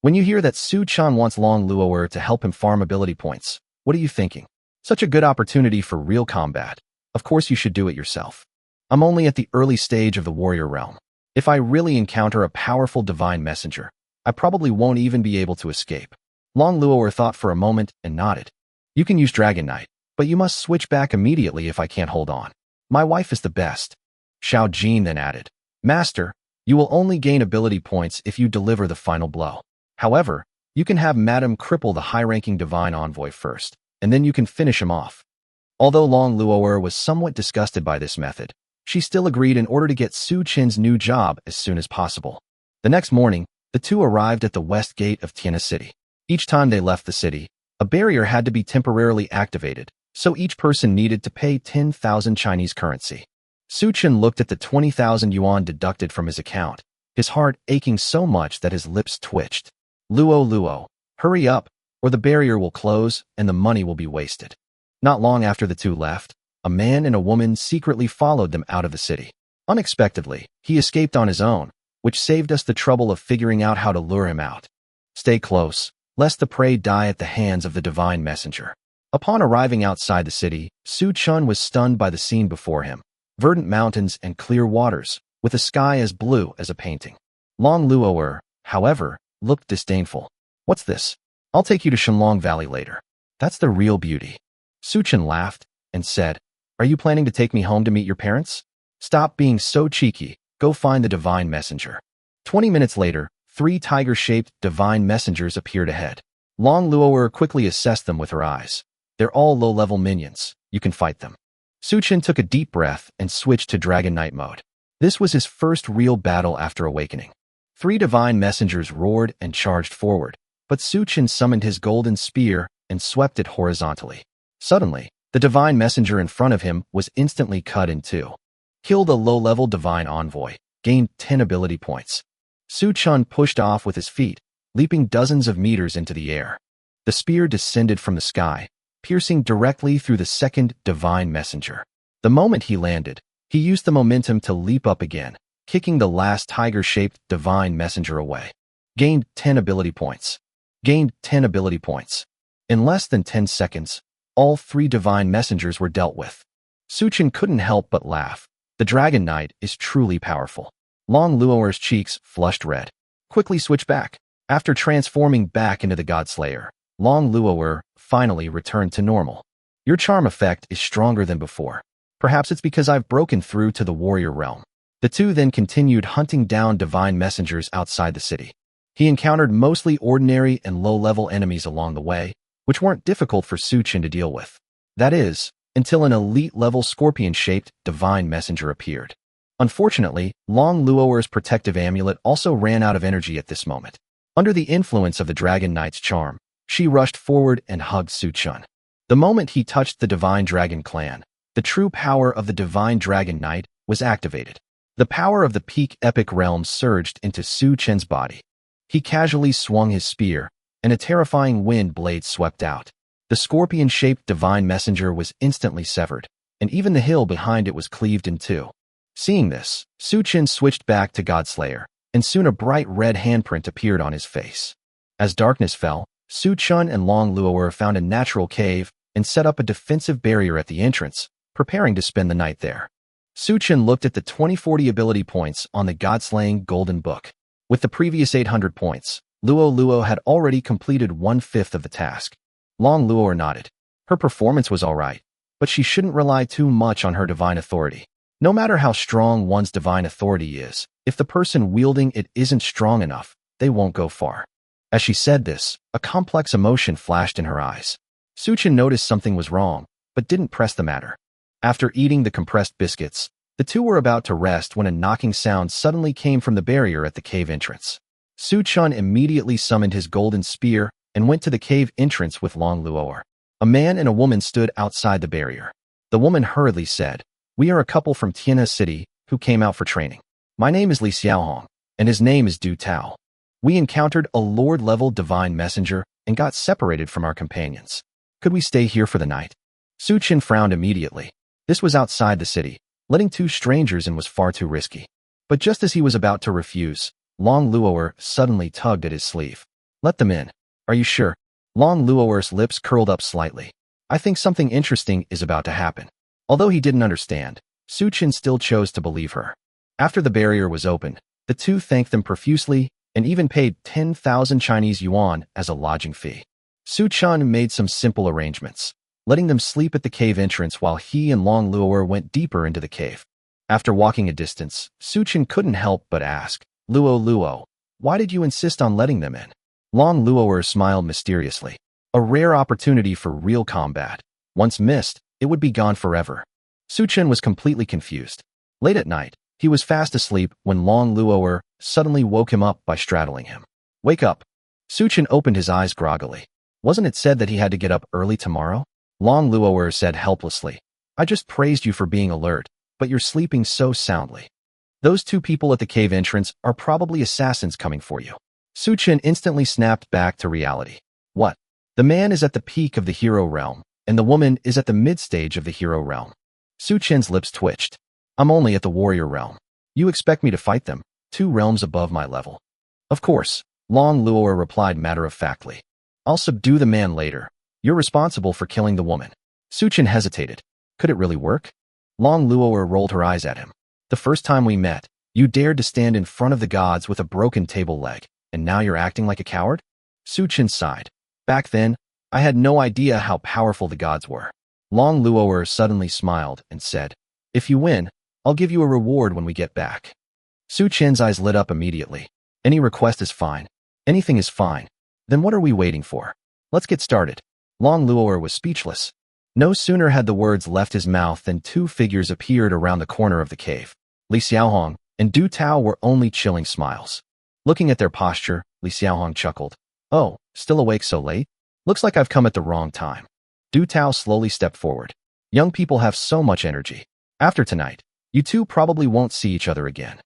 When you hear that Su Chen wants Long Luo to help him farm ability points, what are you thinking? Such a good opportunity for real combat. Of course you should do it yourself. I'm only at the early stage of the warrior realm. If I really encounter a powerful divine messenger, I probably won't even be able to escape. Long Luo thought for a moment and nodded. You can use Dragon Knight, but you must switch back immediately if I can't hold on. My wife is the best. Xiao Jin then added, Master, you will only gain ability points if you deliver the final blow. However, you can have Madame cripple the high-ranking divine envoy first, and then you can finish him off. Although Long Luo was somewhat disgusted by this method, she still agreed in order to get Su Chen's new job as soon as possible. The next morning, the two arrived at the west gate of Tiana City. Each time they left the city, a barrier had to be temporarily activated, so each person needed to pay 10,000 Chinese currency. Su Chen looked at the 20,000 yuan deducted from his account, his heart aching so much that his lips twitched. Luo, hurry up, or the barrier will close and the money will be wasted. Not long after the two left, a man and a woman secretly followed them out of the city. Unexpectedly, he escaped on his own, which saved us the trouble of figuring out how to lure him out. Stay close, lest the prey die at the hands of the divine messenger. Upon arriving outside the city, Su Chen was stunned by the scene before him. Verdant mountains and clear waters, with a sky as blue as a painting. Long Luo, however, looked disdainful. What's this? I'll take you to Shenlong Valley later. That's the real beauty. Su Chen laughed and said, Are you planning to take me home to meet your parents? Stop being so cheeky, go find the divine messenger. 20 minutes later, 3 tiger-shaped divine messengers appeared ahead. Long Luo quickly assessed them with her eyes. They're all low-level minions, you can fight them. Su Chen took a deep breath and switched to Dragon Knight mode. This was his first real battle after awakening. 3 divine messengers roared and charged forward, but Su Chen summoned his golden spear and swept it horizontally. Suddenly, the divine messenger in front of him was instantly cut in two. Killed a low-level divine envoy, gained 10 ability points. Su Chen pushed off with his feet, leaping dozens of meters into the air. The spear descended from the sky, piercing directly through the second divine messenger. The moment he landed, he used the momentum to leap up again, kicking the last tiger-shaped divine messenger away. Gained 10 ability points. Gained 10 ability points. In less than 10 seconds, all 3 divine messengers were dealt with. Su Chen couldn't help but laugh. The Dragon Knight is truly powerful. Long Luo's cheeks flushed red. Quickly switch back. After transforming back into the Godslayer, Long Luo finally returned to normal. Your charm effect is stronger than before. Perhaps it's because I've broken through to the warrior realm. The two then continued hunting down divine messengers outside the city. He encountered mostly ordinary and low-level enemies along the way, which weren't difficult for Su Chen to deal with. That is, until an elite-level scorpion-shaped divine messenger appeared. Unfortunately, Long Luo's protective amulet also ran out of energy at this moment. Under the influence of the Dragon Knight's charm, she rushed forward and hugged Su Chen. The moment he touched the Divine Dragon Clan, the true power of the Divine Dragon Knight was activated. The power of the peak epic realm surged into Su Chen's body. He casually swung his spear, and a terrifying wind blade swept out. The scorpion-shaped divine messenger was instantly severed, and even the hill behind it was cleaved in two. Seeing this, Su Chen switched back to Godslayer, and soon a bright red handprint appeared on his face. As darkness fell, Su Chen and Long Luo found a natural cave and set up a defensive barrier at the entrance, preparing to spend the night there. Su Chen looked at the 2040 ability points on the God-slaying Golden Book. With the previous 800 points, Luo had already completed 1/5 of the task. Long Luo nodded. Her performance was alright, but she shouldn't rely too much on her divine authority. No matter how strong one's divine authority is, if the person wielding it isn't strong enough, they won't go far. As she said this, a complex emotion flashed in her eyes. Su Chen noticed something was wrong, but didn't press the matter. After eating the compressed biscuits, the two were about to rest when a knocking sound suddenly came from the barrier at the cave entrance. Su Chen immediately summoned his golden spear and went to the cave entrance with Long Luo. A man and a woman stood outside the barrier. The woman hurriedly said, "We are a couple from Tianhe City who came out for training. My name is Li Xiaohong, and his name is Du Tao. We encountered a Lord-level divine messenger and got separated from our companions. Could we stay here for the night?" Su Qin frowned immediately. This was outside the city. Letting two strangers in was far too risky. But just as he was about to refuse, Long Luo'er suddenly tugged at his sleeve. "Let them in. Are you sure?" Long Luo'er's lips curled up slightly. "I think something interesting is about to happen." Although he didn't understand, Su Qin still chose to believe her. After the barrier was opened, the two thanked them profusely and even paid 10,000 Chinese yuan as a lodging fee. Su Qin made some simple arrangements, letting them sleep at the cave entrance while he and Long Luo'er went deeper into the cave. After walking a distance, Su Qin couldn't help but ask, Luo, why did you insist on letting them in?" Long Luo'er smiled mysteriously. A rare opportunity for real combat. Once missed, it would be gone forever. Su Qin was completely confused. Late at night, he was fast asleep when Long Luo'er suddenly woke him up by straddling him. "Wake up." Su Qin opened his eyes groggily. "Wasn't it said that he had to get up early tomorrow?" Long Luo'er said helplessly, "I just praised you for being alert, but you're sleeping so soundly. Those two people at the cave entrance are probably assassins coming for you." Su Qin instantly snapped back to reality. "What? The man is at the peak of the hero realm, and the woman is at the mid-stage of the hero realm." Su Qin's lips twitched. "I'm only at the warrior realm. You expect me to fight them, 2 realms above my level?" "Of course," Long Luo'er replied matter-of-factly. "I'll subdue the man later. You're responsible for killing the woman." Su Qin hesitated. Could it really work? Long Luo'er rolled her eyes at him. "The first time we met, you dared to stand in front of the gods with a broken table leg, and now you're acting like a coward?" Su Qin sighed. "Back then, I had no idea how powerful the gods were." Long Luo'er suddenly smiled and said, "If you win, I'll give you a reward when we get back." Su Qin's eyes lit up immediately. "Any request is fine. Anything is fine. Then what are we waiting for? Let's get started." Long Luo'er was speechless. No sooner had the words left his mouth than 2 figures appeared around the corner of the cave. Li Xiaohong and Du Tao were only chilling smiles. Looking at their posture, Li Xiaohong chuckled. "Oh, still awake so late? Looks like I've come at the wrong time." Du Tao slowly stepped forward. "Young people have so much energy. After tonight, you two probably won't see each other again."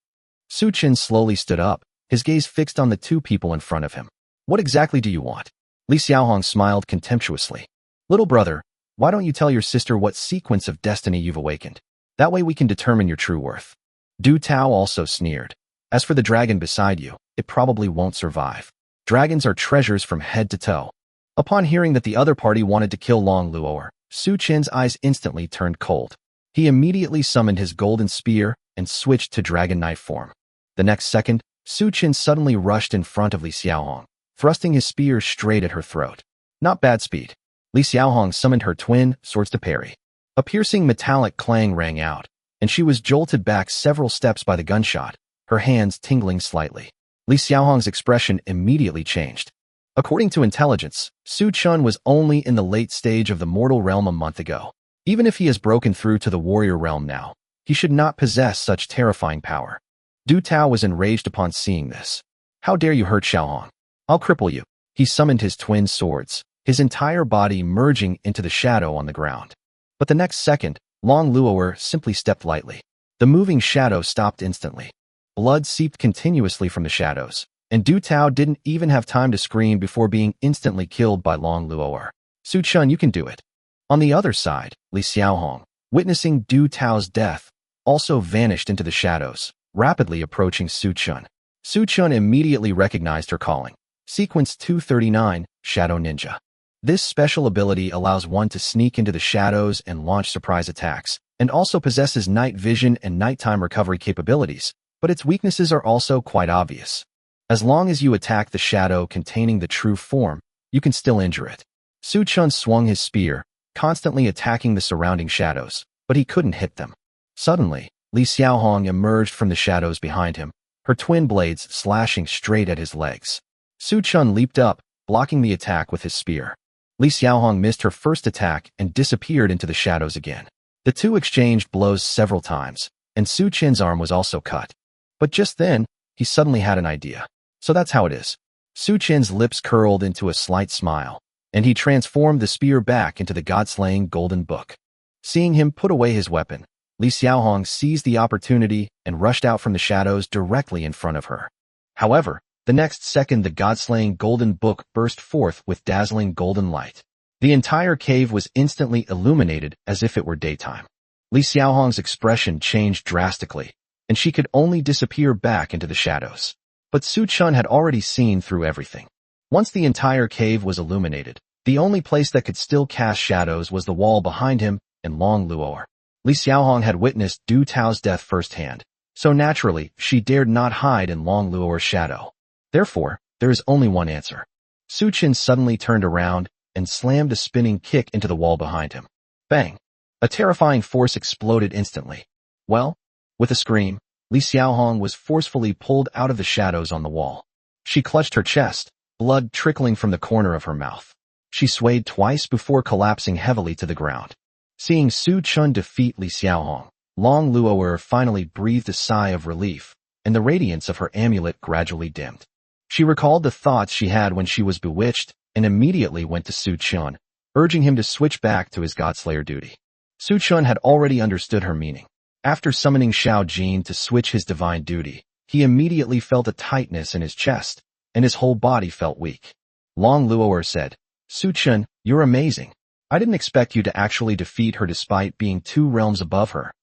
Su Qin slowly stood up, his gaze fixed on the 2 people in front of him. "What exactly do you want?" Li Xiaohong smiled contemptuously. "Little brother, why don't you tell your sister what sequence of destiny you've awakened? That way we can determine your true worth." Du Tao also sneered. "As for the dragon beside you, it probably won't survive. Dragons are treasures from head to toe." Upon hearing that the other party wanted to kill Long Luo'er, Su Qin's eyes instantly turned cold. He immediately summoned his golden spear and switched to dragon knife form. The next second, Su Qin suddenly rushed in front of Li Xiaohong, thrusting his spear straight at her throat. Not bad speed. Li Xiaohong summoned her twin swords to parry. A piercing metallic clang rang out, and she was jolted back several steps by the gunshot, her hands tingling slightly. Li Xiaohong's expression immediately changed. According to intelligence, Su Qin was only in the late stage of the mortal realm a month ago. Even if he has broken through to the warrior realm now, he should not possess such terrifying power. Du Tao was enraged upon seeing this. "How dare you hurt Xiaohong? I'll cripple you." He summoned his twin swords, his entire body merging into the shadow on the ground. But the next second, Long Luo'er simply stepped lightly. The moving shadow stopped instantly. Blood seeped continuously from the shadows, and Du Tao didn't even have time to scream before being instantly killed by Long Luo'er. "Su Qin, you can do it." On the other side, Li Xiaohong, witnessing Du Tao's death, also vanished into the shadows, rapidly approaching Su Qin. Su Qin immediately recognized her calling. Sequence 239, Shadow Ninja. This special ability allows one to sneak into the shadows and launch surprise attacks, and also possesses night vision and nighttime recovery capabilities, but its weaknesses are also quite obvious. As long as you attack the shadow containing the true form, you can still injure it. Su Qin swung his spear, constantly attacking the surrounding shadows, but he couldn't hit them. Suddenly, Li Xiaohong emerged from the shadows behind him, her twin blades slashing straight at his legs. Su Qin leaped up, blocking the attack with his spear. Li Xiaohong missed her first attack and disappeared into the shadows again. The two exchanged blows several times, and Su Qin's arm was also cut. But just then, he suddenly had an idea. "So that's how it is." Su Qin's lips curled into a slight smile, and he transformed the spear back into the god-slaying golden book. Seeing him put away his weapon, Li Xiaohong seized the opportunity and rushed out from the shadows directly in front of her. However, the next second the god-slaying golden book burst forth with dazzling golden light. The entire cave was instantly illuminated as if it were daytime. Li Xiaohong's expression changed drastically, and she could only disappear back into the shadows. But Su Chun had already seen through everything. Once the entire cave was illuminated, the only place that could still cast shadows was the wall behind him and Long Luo'er. Li Xiaohong had witnessed Du Tao's death firsthand, so naturally she dared not hide in Long Luo'er's shadow. Therefore, there is only one answer. Su Chun suddenly turned around and slammed a spinning kick into the wall behind him. Bang! A terrifying force exploded instantly. Well, with a scream, Li Xiaohong was forcefully pulled out of the shadows on the wall. She clutched her chest, blood trickling from the corner of her mouth. She swayed twice before collapsing heavily to the ground. Seeing Su Chun defeat Li Xiaohong, Long Luo'er finally breathed a sigh of relief, and the radiance of her amulet gradually dimmed. She recalled the thoughts she had when she was bewitched and immediately went to Su Chun, urging him to switch back to his Godslayer duty. Su Chun had already understood her meaning. After summoning Xiao Jin to switch his divine duty, he immediately felt a tightness in his chest, and his whole body felt weak. Long Luo'er said, Su Chun, you're amazing. I didn't expect you to actually defeat her despite being 2 realms above her.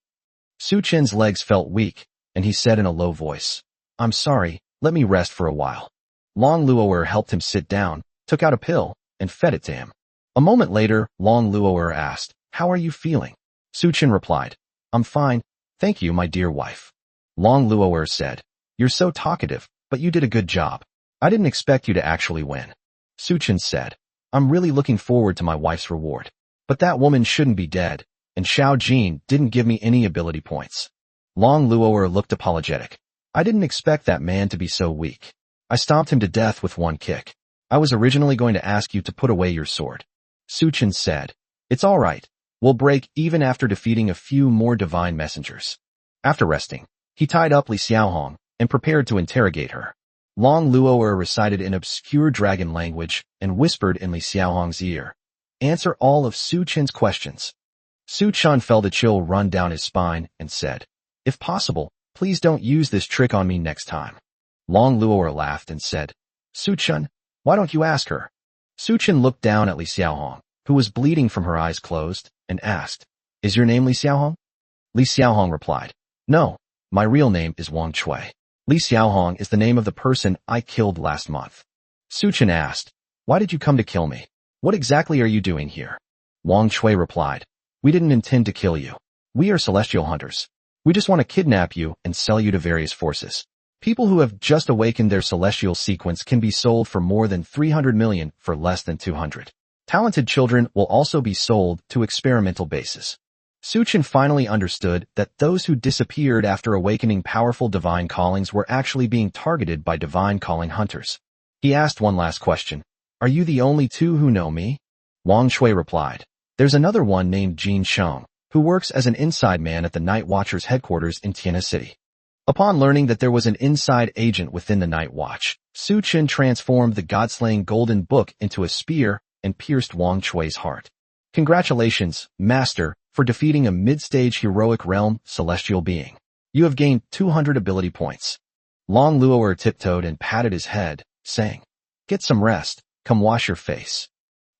Su Chun's legs felt weak, and he said in a low voice, I'm sorry, let me rest for a while. Long Luo'er helped him sit down, took out a pill, and fed it to him. A moment later, Long Luo'er asked, How are you feeling? Su Chun replied, I'm fine, thank you, my dear wife. Long Luo'er said, You're so talkative, but you did a good job. I didn't expect you to actually win. Su Chun said, I'm really looking forward to my wife's reward. But that woman shouldn't be dead, and Xiao Jin didn't give me any ability points. Long Luo'er looked apologetic. I didn't expect that man to be so weak. I stomped him to death with 1 kick. I was originally going to ask you to put away your sword. Su Chun said, It's all right. We'll break even after defeating a few more divine messengers. After resting, he tied up Li Xiaohong and prepared to interrogate her. Long Luo'er recited in obscure dragon language and whispered in Li Xiaohong's ear, Answer all of Su Chun's questions. Su Chun felt a chill run down his spine and said, If possible, please don't use this trick on me next time. Long Luo'er laughed and said, Su Chun, why don't you ask her? Su Chun looked down at Li Xiaohong, who was bleeding from her eyes closed, and asked, Is your name Li Xiaohong? Li Xiaohong replied, No, my real name is Wang Chui. Li Xiaohong is the name of the person I killed last month. Su Chun asked, Why did you come to kill me? What exactly are you doing here? Wang Chui replied, We didn't intend to kill you. We are celestial hunters. We just want to kidnap you and sell you to various forces. People who have just awakened their celestial sequence can be sold for more than 300 million for less than 200. Talented children will also be sold to experimental bases. Su Chun finally understood that those who disappeared after awakening powerful divine callings were actually being targeted by divine calling hunters. He asked one last question. Are you the only 2 who know me? Wang Chui replied, There's another one named Jin Sheng, who works as an inside man at the Night Watcher's headquarters in Tiana City. Upon learning that there was an inside agent within the Night Watch, Su Chun transformed the god-slaying golden book into a spear and pierced Wang Chui's heart. Congratulations, Master, for defeating a mid-stage heroic realm celestial being. You have gained 200 ability points. Long Luo'er tiptoed and patted his head, saying, Get some rest, come wash your face.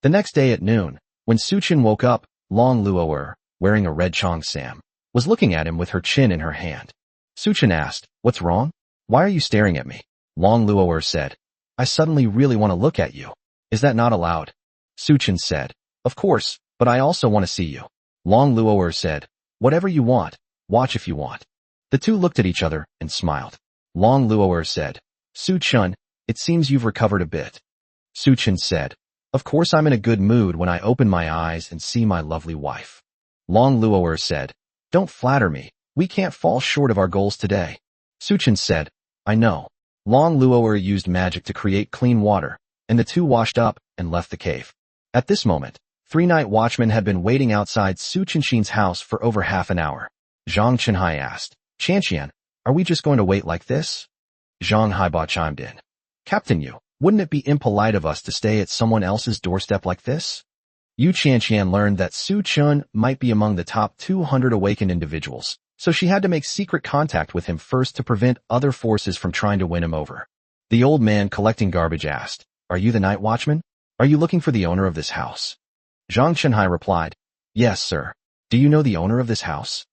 The next day at noon, when Su Chun woke up, Long Luo'er, wearing a red cheongsam, was looking at him with her chin in her hand. Su Chun asked, What's wrong? Why are you staring at me? Long Luo'er said, I suddenly really want to look at you. Is that not allowed? Su Chun said, Of course, but I also want to see you. Long Luo'er said, Whatever you want, watch if you want. The 2 looked at each other and smiled. Long Luo'er said, Su Chun, it seems you've recovered a bit. Su Chun said, Of course I'm in a good mood when I open my eyes and see my lovely wife. Long Luo'er said, Don't flatter me. We can't fall short of our goals today. Su Chun said, I know. Long Luo'er used magic to create clean water, and the 2 washed up and left the cave. At this moment, 3 night watchmen had been waiting outside Su Chunxin's house for over half an hour. Zhang Chenhai asked, Chanqian, are we just going to wait like this? Zhang Haiba chimed in, Captain Yu, wouldn't it be impolite of us to stay at someone else's doorstep like this? Yu Qianqian learned that Su Chun might be among the top 200 awakened individuals, so she had to make secret contact with him first to prevent other forces from trying to win him over. The old man collecting garbage asked, "Are you the night watchman? Are you looking for the owner of this house?" Zhang Chenhai replied, "Yes, sir. Do you know the owner of this house?"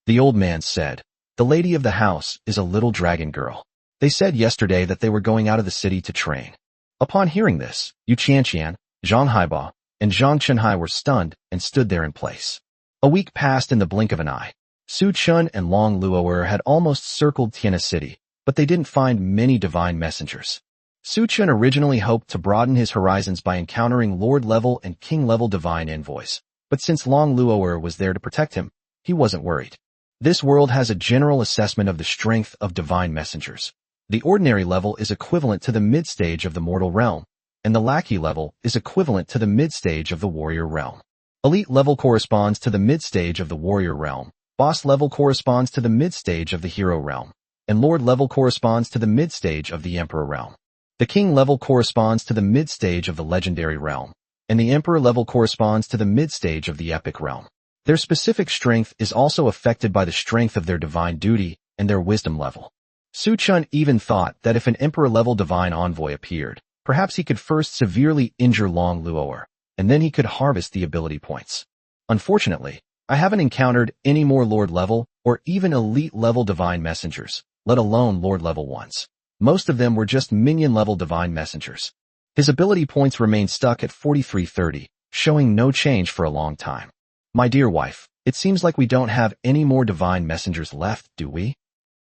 The old man said, "The lady of the house is a little dragon girl. They said yesterday that they were going out of the city to train." Upon hearing this, Yu Qianqian, Zhang Haiba, and Zhang Chenhai were stunned and stood there in place. A week passed in the blink of an eye. Su Chun and Long Luo'er had almost circled Tianhe City, but they didn't find many divine messengers. Su Chun originally hoped to broaden his horizons by encountering Lord-level and King-level divine envoys, but since Long Luo'er was there to protect him, he wasn't worried. This world has a general assessment of the strength of divine messengers. The ordinary level is equivalent to the mid-stage of the mortal realm, and the lackey level is equivalent to the mid-stage of the warrior realm. Elite level corresponds to the mid-stage of the warrior realm, boss level corresponds to the mid-stage of the hero realm, and lord level corresponds to the mid-stage of the emperor realm. The king level corresponds to the mid-stage of the legendary realm, and the emperor level corresponds to the mid-stage of the epic realm. Their specific strength is also affected by the strength of their divine duty and their wisdom level. Su Chun even thought that if an emperor-level divine envoy appeared, perhaps he could first severely injure Long Luo'er, and then he could harvest the ability points. Unfortunately, I haven't encountered any more Lord-level or even elite-level divine messengers, let alone Lord-level ones. Most of them were just minion-level divine messengers. His ability points remained stuck at 4330, showing no change for a long time. "My dear wife, it seems like we don't have any more divine messengers left, do we?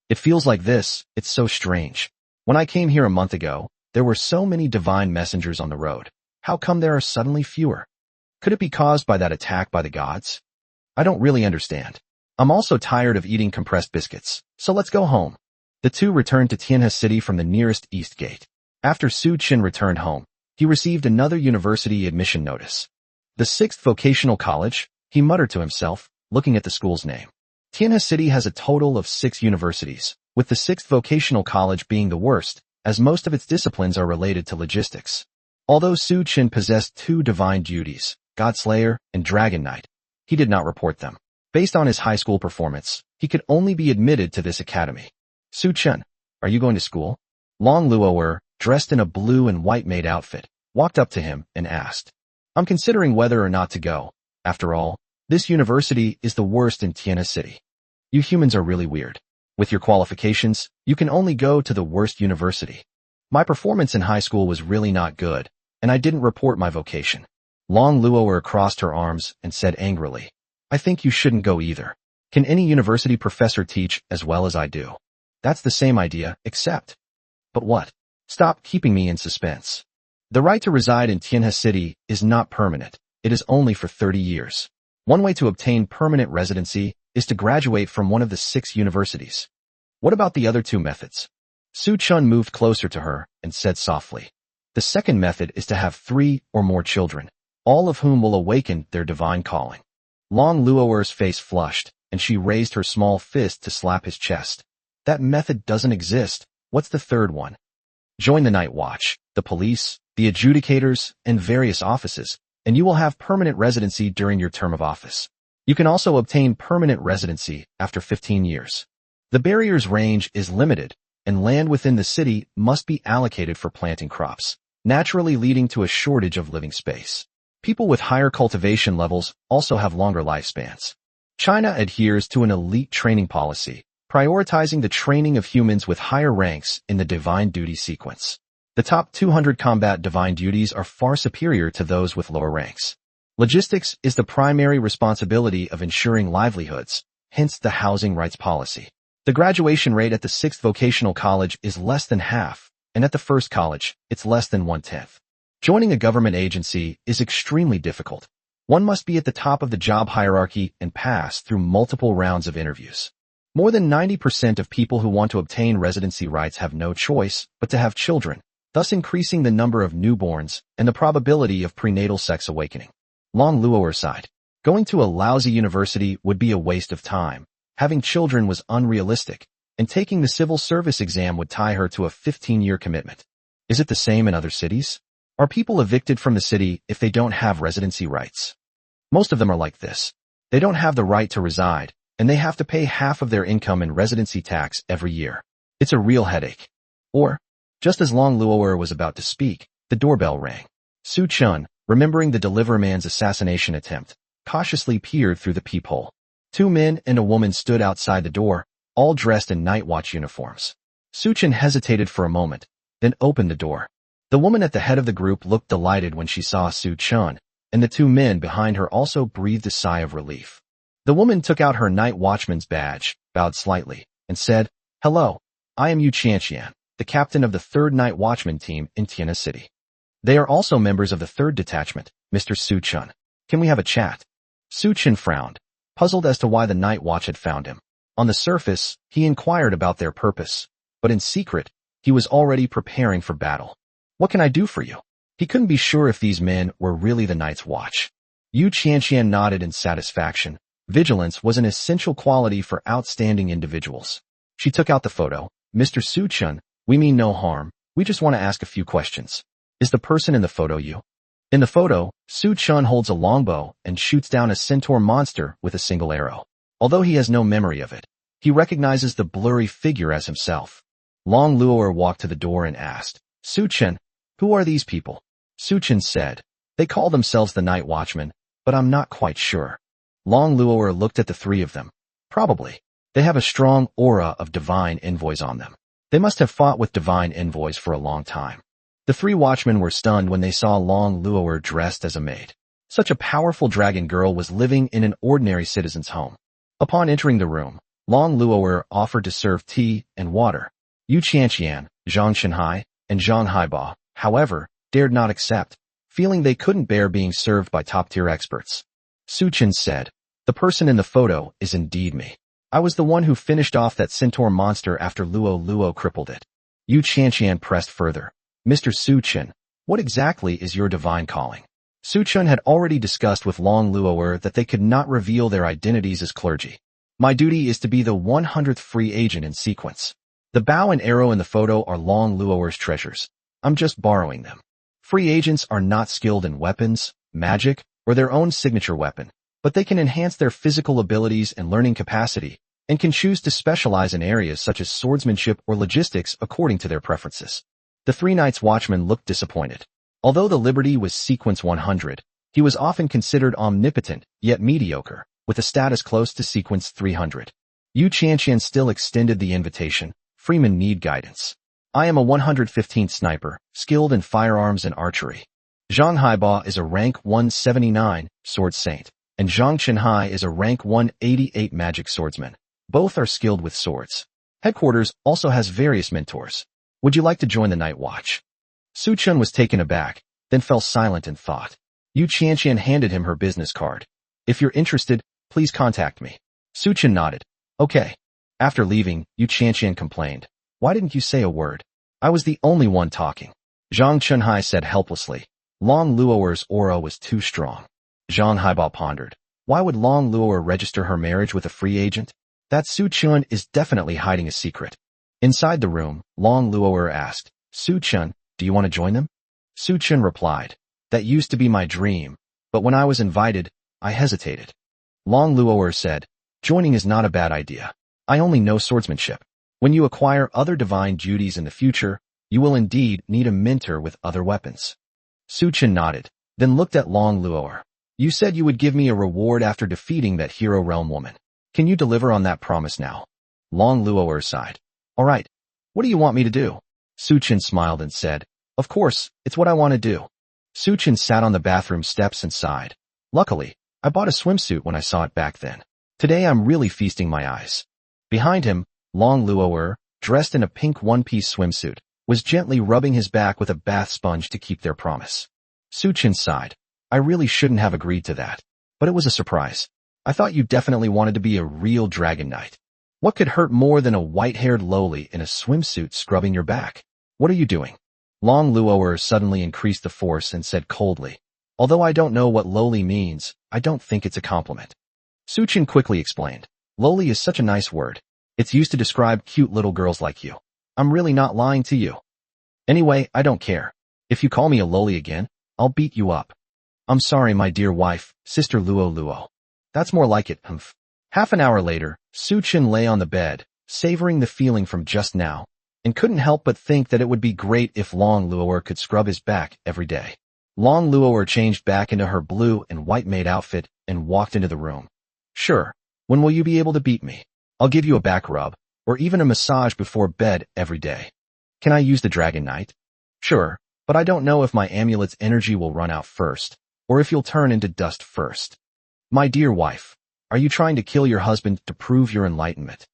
It feels like this, it's so strange. When I came here a month ago, there were so many divine messengers on the road. How come there are suddenly fewer? Could it be caused by that attack by the gods? I don't really understand. I'm also tired of eating compressed biscuits, so let's go home." The two returned to Tianhe City from the nearest east gate. After Su Chun returned home, he received another university admission notice. The 6th Vocational College, he muttered to himself, looking at the school's name. Tianhe City has a total of 6 universities, with the 6th Vocational College being the worst, as most of its disciplines are related to logistics. Although Su Chun possessed 2 divine duties, Godslayer and Dragon Knight, he did not report them. Based on his high school performance, he could only be admitted to this academy. "Su Chun, are you going to school?" Long Luo'er, dressed in a blue and white maid outfit, walked up to him and asked. "I'm considering whether or not to go. After all, this university is the worst in Tianhe City. You humans are really weird. With your qualifications, you can only go to the worst university. My performance in high school was really not good, and I didn't report my vocation." Long Luo'er crossed her arms and said angrily, "I think you shouldn't go either. Can any university professor teach as well as I do? That's the same idea, except..." "But what? Stop keeping me in suspense. The right to reside in Tianhe City is not permanent. It is only for 30 years. One way to obtain permanent residency is to graduate from one of the 6 universities. What about the other 2 methods?" Su Chun moved closer to her and said softly, "The second method is to have 3 or more children, all of whom will awaken their divine calling." Long Luo'er's face flushed, and she raised her small fist to slap his chest. "That method doesn't exist. What's the third one?" "Join the night watch, the police, the adjudicators, and various offices, and you will have permanent residency during your term of office. You can also obtain permanent residency after 15 years. The barrier's range is limited, and land within the city must be allocated for planting crops, naturally leading to a shortage of living space. People with higher cultivation levels also have longer lifespans. China adheres to an elite training policy, prioritizing the training of humans with higher ranks in the divine duty sequence. The top 200 combat divine duties are far superior to those with lower ranks. Logistics is the primary responsibility of ensuring livelihoods, hence the housing rights policy. The graduation rate at the 6th Vocational College is less than half, and at the first college, it's less than 1/10. Joining a government agency is extremely difficult. One must be at the top of the job hierarchy and pass through multiple rounds of interviews. More than 90% of people who want to obtain residency rights have no choice but to have children, thus increasing the number of newborns and the probability of prenatal sex awakening. Long Luo'er sighed. Going to a lousy university would be a waste of time. Having children was unrealistic, and taking the civil service exam would tie her to a 15-year commitment. Is it the same in other cities? Are people evicted from the city if they don't have residency rights? Most of them are like this. They don't have the right to reside, and they have to pay half of their income in residency tax every year. It's a real headache. Or, just as Long Luo'er was about to speak, the doorbell rang. Su Chun, remembering the deliverman's assassination attempt, cautiously peered through the peephole. Two men and a woman stood outside the door, all dressed in night watch uniforms. Su Chun hesitated for a moment, then opened the door. The woman at the head of the group looked delighted when she saw Su Chun, and the two men behind her also breathed a sigh of relief. The woman took out her night watchman's badge, bowed slightly, and said, "Hello, I am Yu Chanqian, the captain of the 3rd Night Watchman team in Tiana City. They are also members of the 3rd Detachment, Mr. Su Chun. Can we have a chat?" Su Chun frowned, puzzled as to why the night watch had found him. On the surface, he inquired about their purpose, but in secret, he was already preparing for battle. "What can I do for you?" He couldn't be sure if these men were really the Night's Watch. Yu Chanqian nodded in satisfaction. Vigilance was an essential quality for outstanding individuals. She took out the photo. "Mr. Su Chun, we mean no harm. We just want to ask a few questions. Is the person in the photo you?" In the photo, Su Chun holds a longbow and shoots down a centaur monster with a single arrow. Although he has no memory of it, he recognizes the blurry figure as himself. Long Luo'er walked to the door and asked, "Su Chun, who are these people?" Su Chun said, "They call themselves the Night Watchmen, but I'm not quite sure." Long Luo'er looked at the three of them. Probably. They have a strong aura of divine envoys on them. They must have fought with divine envoys for a long time. The three watchmen were stunned when they saw Long Luo'er dressed as a maid. Such a powerful dragon girl was living in an ordinary citizen's home. Upon entering the room, Long Luo'er offered to serve tea and water. Yu Chanqian, Zhang Shenhai, and Zhang Haiba, however, dared not accept, feeling they couldn't bear being served by top-tier experts. Su Chun said, "The person in the photo is indeed me. I was the one who finished off that centaur monster after Luo crippled it." Yu Chanqian pressed further. "Mr. Su Chun, what exactly is your divine calling?" Su Chun had already discussed with Long Luo'er that they could not reveal their identities as clergy. "My duty is to be the 100th free agent in sequence. The bow and arrow in the photo are Long Luo'er's treasures. I'm just borrowing them. Free agents are not skilled in weapons, magic, or their own signature weapon, but they can enhance their physical abilities and learning capacity, and can choose to specialize in areas such as swordsmanship or logistics according to their preferences." The three Night's Watchmen looked disappointed. Although the Liberty was sequence 100, he was often considered omnipotent, yet mediocre, with a status close to sequence 300. Yu Chanqian still extended the invitation. "Freemen need guidance. I am a 115th sniper, skilled in firearms and archery. Zhang Haiba is a rank 179 sword saint, and Zhang Shenhai is a rank 188 magic swordsman. Both are skilled with swords. Headquarters also has various mentors. Would you like to join the Night Watch?" Su Chun was taken aback, then fell silent in thought. Yu Chanqian handed him her business card. "If you're interested, please contact me." Su Chun nodded. "Okay." After leaving, Yu Chanqian complained, "Why didn't you say a word? I was the only one talking." Zhang Chunhai said helplessly, "Long Luo'er's aura was too strong." Zhang Haiba pondered, "Why would Long Luo'er register her marriage with a free agent? That Su Chun is definitely hiding a secret." Inside the room, Long Luo'er asked, "Su Chun, do you want to join them?" Su Chun replied, "That used to be my dream, but when I was invited, I hesitated." Long Luo'er said, "Joining is not a bad idea. I only know swordsmanship. When you acquire other divine duties in the future, you will indeed need a mentor with other weapons." Su Chun nodded, then looked at Long Luo'er. "You said you would give me a reward after defeating that Hero Realm woman. Can you deliver on that promise now?" Long Luo'er sighed. "All right. What do you want me to do?" Su Chun smiled and said, "Of course, it's what I want to do." Su Chun sat on the bathroom steps and sighed. "Luckily, I bought a swimsuit when I saw it back then. Today I'm really feasting my eyes." Behind him, Long Luo'er, dressed in a pink one-piece swimsuit, was gently rubbing his back with a bath sponge to keep their promise. Su Chun sighed. "I really shouldn't have agreed to that. But it was a surprise. I thought you definitely wanted to be a real dragon knight. What could hurt more than a white-haired Loli in a swimsuit scrubbing your back? What are you doing?" Long Luo'er suddenly increased the force and said coldly, "Although I don't know what Loli means, I don't think it's a compliment." Su Chun quickly explained, "Loli is such a nice word. It's used to describe cute little girls like you. I'm really not lying to you. Anyway, I don't care. If you call me a Loli again, I'll beat you up. I'm sorry, my dear wife, Sister Luo Luo. That's more like it, humph. Half an hour later, Su-chin lay on the bed, savoring the feeling from just now, and couldn't help but think that it would be great if Long Luoer could scrub his back every day. Long Luoer changed back into her blue and white maid outfit and walked into the room. Sure, when will you be able to beat me? I'll give you a back rub, or even a massage before bed every day. Can I use the Dragon Knight? Sure, but I don't know if my amulet's energy will run out first, or if you'll turn into dust first. My dear wife, are you trying to kill your husband to prove your enlightenment?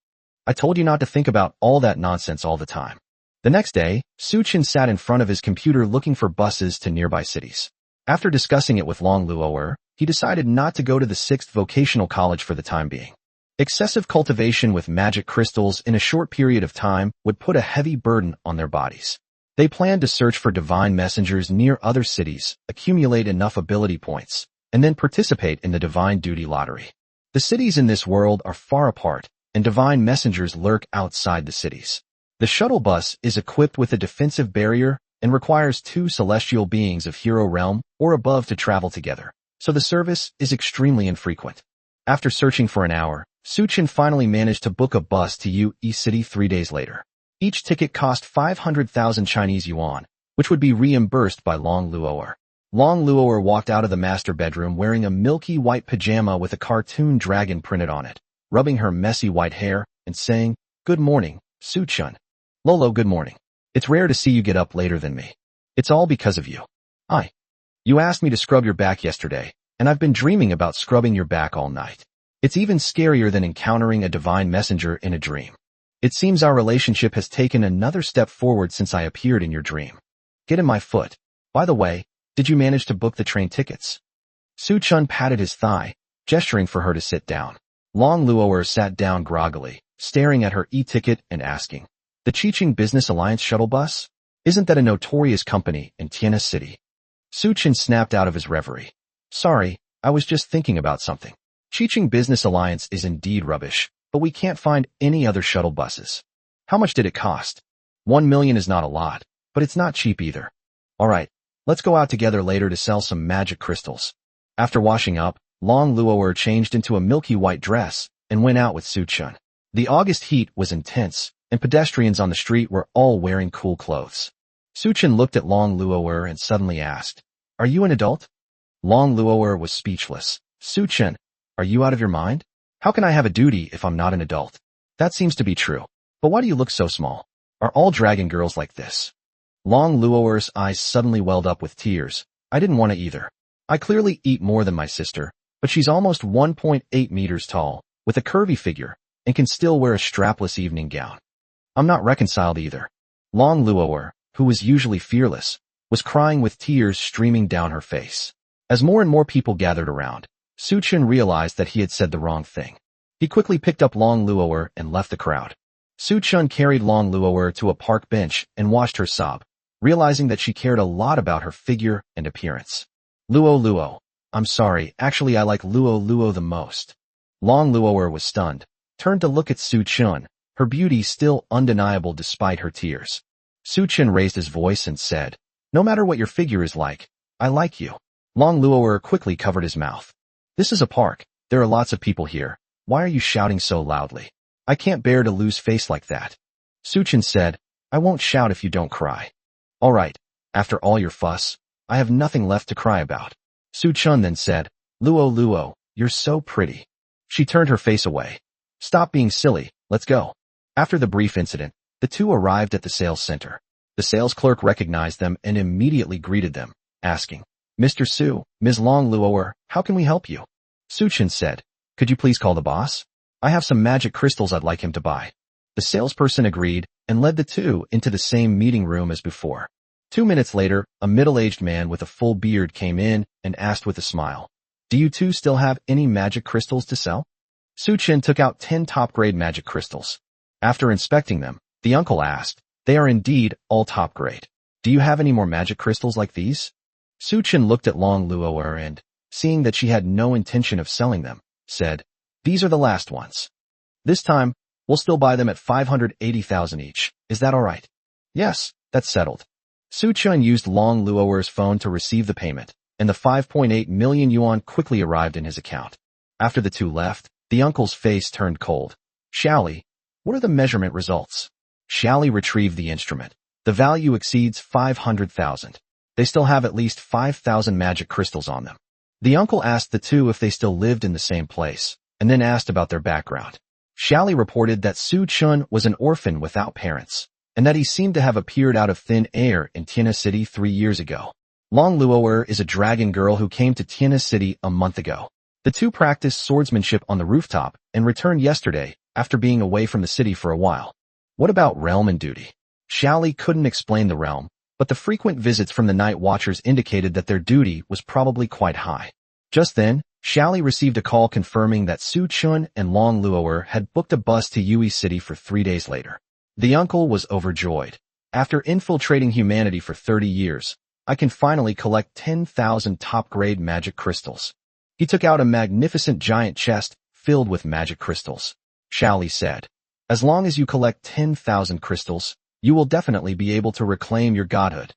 I told you not to think about all that nonsense all the time. The next day, Su-chin sat in front of his computer looking for buses to nearby cities. After discussing it with Long Luoer, he decided not to go to the 6th vocational college for the time being. Excessive cultivation with magic crystals in a short period of time would put a heavy burden on their bodies. They planned to search for divine messengers near other cities, accumulate enough ability points, and then participate in the divine duty lottery. The cities in this world are far apart, and divine messengers lurk outside the cities. The shuttle bus is equipped with a defensive barrier and requires 2 celestial beings of hero realm or above to travel together, so the service is extremely infrequent. After searching for an hour, Su-chin finally managed to book a bus to Yu-E City 3 days later. Each ticket cost 500,000 Chinese yuan, which would be reimbursed by Long Luoer. Long Luoer walked out of the master bedroom wearing a milky white pajama with a cartoon dragon printed on it, rubbing her messy white hair and saying, "Good morning, Su-chin." "Lolo, good morning. It's rare to see you get up later than me. It's all because of you. You asked me to scrub your back yesterday, and I've been dreaming about scrubbing your back all night. It's even scarier than encountering a divine messenger in a dream. It seems our relationship has taken another step forward since I appeared in your dream. Get in my foot. By the way, did you manage to book the train tickets?" Su-chin patted his thigh, gesturing for her to sit down. Long Luoer sat down groggily, staring at her e-ticket and asking, "The Chiching Business Alliance shuttle bus? Isn't that a notorious company in Tiana City?" Su-chin snapped out of his reverie. "Sorry, I was just thinking about something. Chiching Business Alliance is indeed rubbish, but we can't find any other shuttle buses. How much did it cost? 1 million is not a lot, but it's not cheap either. Alright, let's go out together later to sell some magic crystals." After washing up, Long Luoer changed into a milky white dress and went out with Su-chin. The August heat was intense, and pedestrians on the street were all wearing cool clothes. Su-chin looked at Long Luoer and suddenly asked, "Are you an adult?" Long Luoer was speechless. "Su-chin, are you out of your mind? How can I have a duty if I'm not an adult? That seems to be true. But why do you look so small? Are all dragon girls like this?" Long Luoer's eyes suddenly welled up with tears. "I didn't want to either. I clearly eat more than my sister, but she's almost 1.8 meters tall, with a curvy figure, and can still wear a strapless evening gown. I'm not reconciled either." Long Luoer, who was usually fearless, was crying with tears streaming down her face. As more and more people gathered around, Su-chin realized that he had said the wrong thing. He quickly picked up Long Luoer and left the crowd. Su-chin carried Long Luoer to a park bench and watched her sob, realizing that she cared a lot about her figure and appearance. "Luo Luo, I'm sorry, actually I like Luo Luo the most." Long Luoer was stunned, turned to look at Su-chin, her beauty still undeniable despite her tears. Su-chin raised his voice and said, "No matter what your figure is like, I like you." Long Luoer quickly covered his mouth. "This is a park. There are lots of people here. Why are you shouting so loudly? I can't bear to lose face like that." Su-chin said, "I won't shout if you don't cry." "Alright, after all your fuss, I have nothing left to cry about." Su-chin then said, "Luo Luo, you're so pretty." She turned her face away. "Stop being silly, let's go." After the brief incident, the two arrived at the sales center. The sales clerk recognized them and immediately greeted them, asking, "Mr. Su, Ms. Long Luoer, how can we help you?" Su-chin said, "Could you please call the boss? I have some magic crystals I'd like him to buy." The salesperson agreed and led the two into the same meeting room as before. 2 minutes later, a middle-aged man with a full beard came in and asked with a smile, "Do you two still have any magic crystals to sell?" Su-chin took out 10 top-grade magic crystals. After inspecting them, the uncle asked, "They are indeed all top-grade. Do you have any more magic crystals like these?" Su-chin looked at Long Luoer and, seeing that she had no intention of selling them, said, "These are the last ones. This time, we'll still buy them at 580,000 each. Is that all right?" "Yes, that's settled." Su Chun used Long Luo'er's phone to receive the payment, and the 5.8 million yuan quickly arrived in his account. After the two left, the uncle's face turned cold. Xiaoli, what are the measurement results? Xiaoli retrieved the instrument. The value exceeds 500,000. They still have at least 5,000 magic crystals on them. The uncle asked the two if they still lived in the same place, and then asked about their background. Xiaoli reported that Su Chun was an orphan without parents, and that he seemed to have appeared out of thin air in Tiana City 3 years ago. Long Luo'er is a dragon girl who came to Tiana City a month ago. The two practiced swordsmanship on the rooftop and returned yesterday after being away from the city for a while. What about realm and duty? Xiaoli couldn't explain the realm, but the frequent visits from the night watchers indicated that their duty was probably quite high. Just then, Xiaoli received a call confirming that Su Chun and Long Luo'er had booked a bus to Yui City for 3 days later. The uncle was overjoyed. After infiltrating humanity for 30 years, I can finally collect 10,000 top-grade magic crystals. He took out a magnificent giant chest filled with magic crystals. Xiaoli said, as long as you collect 10,000 crystals, you will definitely be able to reclaim your godhood.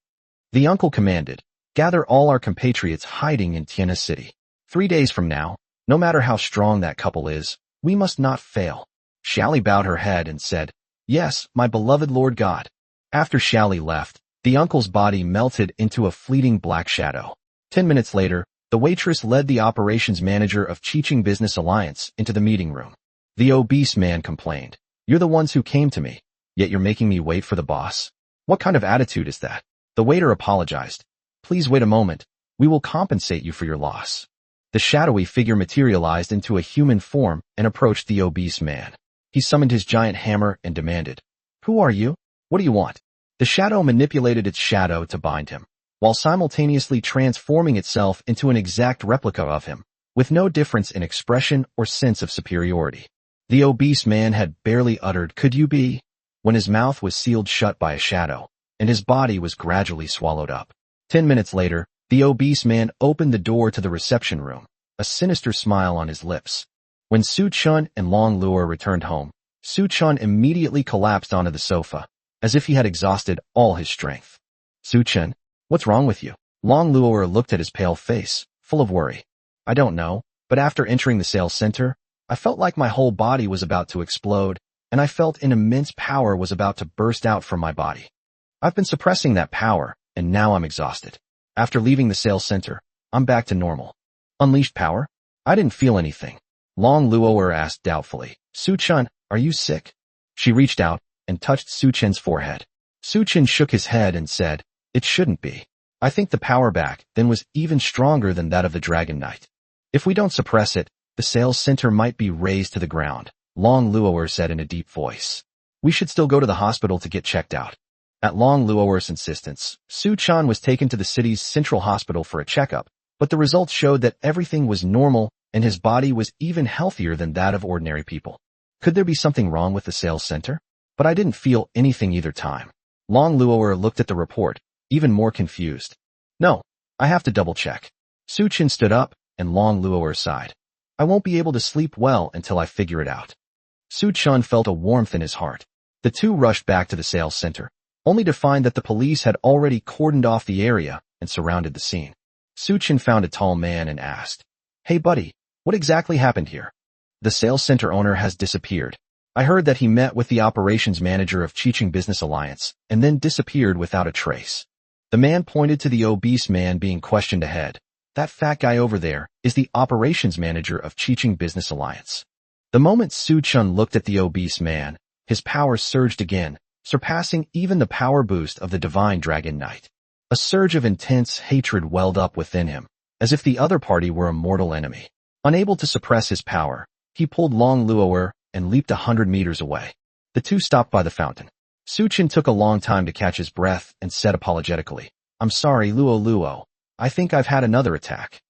The uncle commanded, gather all our compatriots hiding in Tiana City. 3 days from now, no matter how strong that couple is, we must not fail. Xiaoli bowed her head and said, yes, my beloved Lord God. After Xiaoli left, the uncle's body melted into a fleeting black shadow. 10 minutes later, the waitress led the operations manager of Chiching Business Alliance into the meeting room. The obese man complained, you're the ones who came to me, yet you're making me wait for the boss? What kind of attitude is that? The waiter apologized. Please wait a moment, we will compensate you for your loss. The shadowy figure materialized into a human form and approached the obese man. He summoned his giant hammer and demanded, who are you? What do you want? The shadow manipulated its shadow to bind him, while simultaneously transforming itself into an exact replica of him, with no difference in expression or sense of superiority. The obese man had barely uttered, could you be, when his mouth was sealed shut by a shadow, and his body was gradually swallowed up. 10 minutes later, the obese man opened the door to the reception room, a sinister smile on his lips. When Su Chun and Long Luo'er returned home, Su Chun immediately collapsed onto the sofa, as if he had exhausted all his strength. Su Chun, what's wrong with you? Long Luo'er looked at his pale face, full of worry. I don't know, but after entering the sales center, I felt like my whole body was about to explode, and I felt an immense power was about to burst out from my body. I've been suppressing that power, and now I'm exhausted. After leaving the sales center, I'm back to normal. Unleashed power? I didn't feel anything. Long Luo'er asked doubtfully, Su Chun, are you sick? She reached out and touched Su Chen's forehead. Su Chen shook his head and said, it shouldn't be. I think the power back then was even stronger than that of the Dragon Knight. If we don't suppress it, the sales center might be razed to the ground, Long Luo'er said in a deep voice. We should still go to the hospital to get checked out. At Long Luo'er's insistence, Su Chun was taken to the city's central hospital for a checkup, but the results showed that everything was normal and his body was even healthier than that of ordinary people. Could there be something wrong with the sales center? But I didn't feel anything either time. Long Luo'er looked at the report, even more confused. No, I have to double check. Su Chen stood up, and Long Luo'er sighed. I won't be able to sleep well until I figure it out. Su Chun felt a warmth in his heart. The two rushed back to the sales center, only to find that the police had already cordoned off the area and surrounded the scene. Su Chen found a tall man and asked, Hey buddy, what exactly happened here? The sales center owner has disappeared. I heard that he met with the operations manager of Chiching Business Alliance and then disappeared without a trace. The man pointed to the obese man being questioned ahead. That fat guy over there is the operations manager of Chiching Business Alliance. The moment Su Chun looked at the obese man, his power surged again, surpassing even the power boost of the divine Dragon Knight. A surge of intense hatred welled up within him, as if the other party were a mortal enemy. Unable to suppress his power, he pulled Long Luo'er and leaped 100 meters away. The two stopped by the fountain. Su Chen took a long time to catch his breath and said apologetically, I'm sorry, Luo. I think I've had another attack.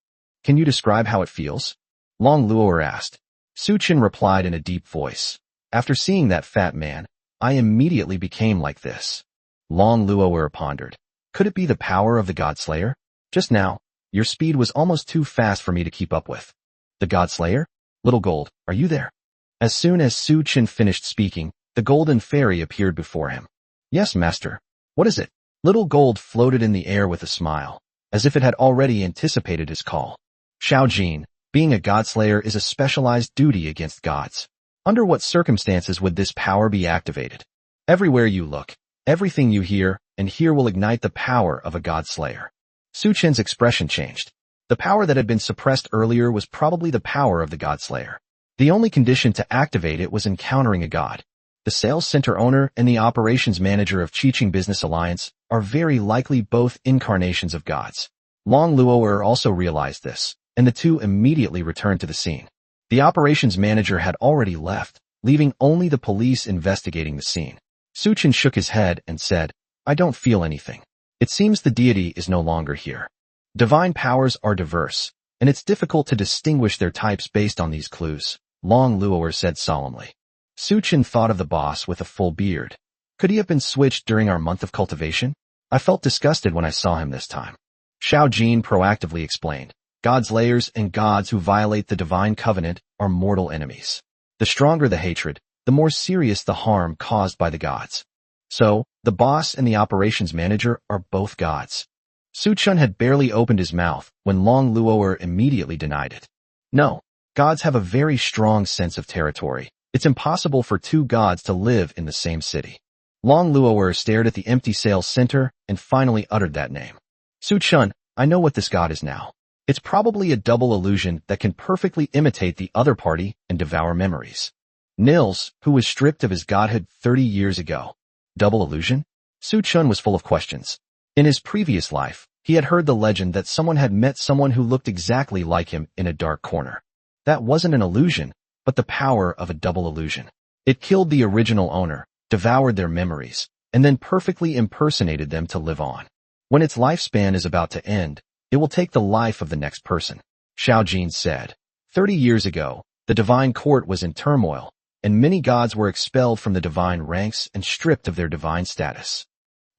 Can you describe how it feels? Long Luo'er asked. Su Chen replied in a deep voice. After seeing that fat man, I immediately became like this. Long Luo'er pondered. Could it be the power of the Godslayer? Just now, your speed was almost too fast for me to keep up with. The Godslayer? Little Gold, are you there? As soon as Su Chen finished speaking, the golden fairy appeared before him. Yes, master. What is it? Little Gold floated in the air with a smile, as if it had already anticipated his call. Xiao Jin, being a godslayer is a specialized duty against gods. Under what circumstances would this power be activated? Everywhere you look, everything you hear and hear will ignite the power of a godslayer. Su Chen's expression changed. The power that had been suppressed earlier was probably the power of the godslayer. The only condition to activate it was encountering a god. The sales center owner and the operations manager of Chiching Business Alliance are very likely both incarnations of gods. Long Luo'er also realized this, and the two immediately returned to the scene. The operations manager had already left, leaving only the police investigating the scene. Su Chen shook his head and said, "I don't feel anything. It seems the deity is no longer here. Divine powers are diverse, and it's difficult to distinguish their types based on these clues," Long Luo'er said solemnly. Su Chen thought of the boss with a full beard. Could he have been switched during our month of cultivation? I felt disgusted when I saw him this time. Xiao Jin proactively explained, "Godslayers and gods who violate the divine covenant are mortal enemies. The stronger the hatred, the more serious the harm caused by the gods. So, the boss and the operations manager are both gods." Su Chen had barely opened his mouth when Long Luo'er immediately denied it. "No, gods have a very strong sense of territory. It's impossible for two gods to live in the same city." Long Luo'er stared at the empty sales center and finally uttered that name. "Su Chen, I know what this god is now. It's probably a double illusion that can perfectly imitate the other party and devour memories. Nils, who was stripped of his godhood 30 years ago. Double illusion?" Su Chen was full of questions. In his previous life, he had heard the legend that someone had met someone who looked exactly like him in a dark corner. That wasn't an illusion, but the power of a double illusion. It killed the original owner, devoured their memories, and then perfectly impersonated them to live on. When its lifespan is about to end, it will take the life of the next person. Xiao Jin said, 30 years ago, the divine court was in turmoil, and many gods were expelled from the divine ranks and stripped of their divine status.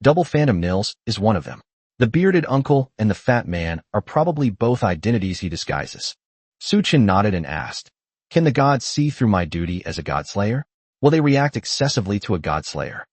Double Phantom Nils is one of them. The bearded uncle and the fat man are probably both identities he disguises. Su Chen nodded and asked, "Can the gods see through my duty as a godslayer? Will they react excessively to a godslayer?"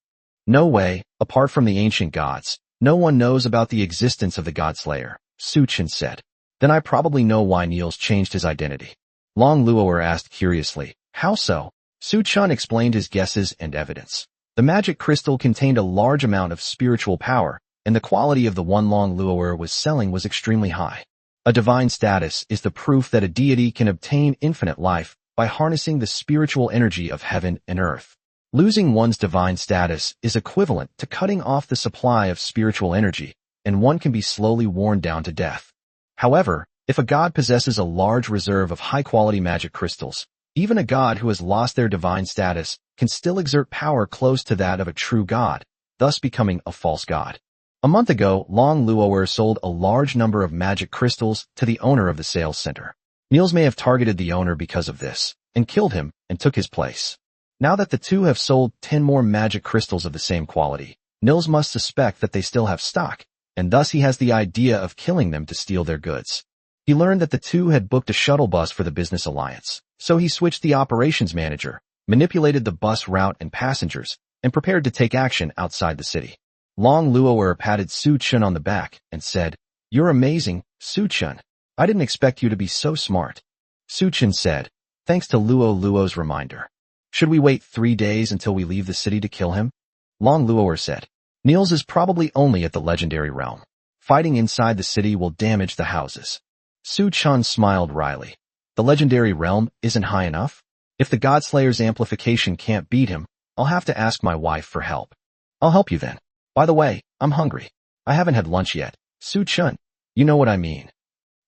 "No way, apart from the ancient gods. No one knows about the existence of the godslayer," Su Chen said. "Then I probably know why Niels changed his identity." Long Luo'er asked curiously, "How so?" Su Chen explained his guesses and evidence. The magic crystal contained a large amount of spiritual power, and the quality of the one Long Luo'er was selling was extremely high. A divine status is the proof that a deity can obtain infinite life by harnessing the spiritual energy of heaven and earth. Losing one's divine status is equivalent to cutting off the supply of spiritual energy, and one can be slowly worn down to death. However, if a god possesses a large reserve of high-quality magic crystals, even a god who has lost their divine status can still exert power close to that of a true god, thus becoming a false god. A month ago, Long Luo'er sold a large number of magic crystals to the owner of the sales center. Niels may have targeted the owner because of this, and killed him and took his place. Now that the two have sold 10 more magic crystals of the same quality, Niels must suspect that they still have stock, and thus he has the idea of killing them to steal their goods. He learned that the two had booked a shuttle bus for the business alliance, so he switched the operations manager, manipulated the bus route and passengers, and prepared to take action outside the city. Long Luo'er patted Su Chen on the back and said, "You're amazing, Su Chen. I didn't expect you to be so smart." Su Chen said, "Thanks to Luo's reminder. Should we wait 3 days until we leave the city to kill him?" Long Luo'er said, "Niels is probably only at the legendary realm. Fighting inside the city will damage the houses." Su Chen smiled wryly. "The legendary realm isn't high enough? If the Godslayer's amplification can't beat him, I'll have to ask my wife for help." "I'll help you then. By the way, I'm hungry. I haven't had lunch yet." "Su Chen, you know what I mean."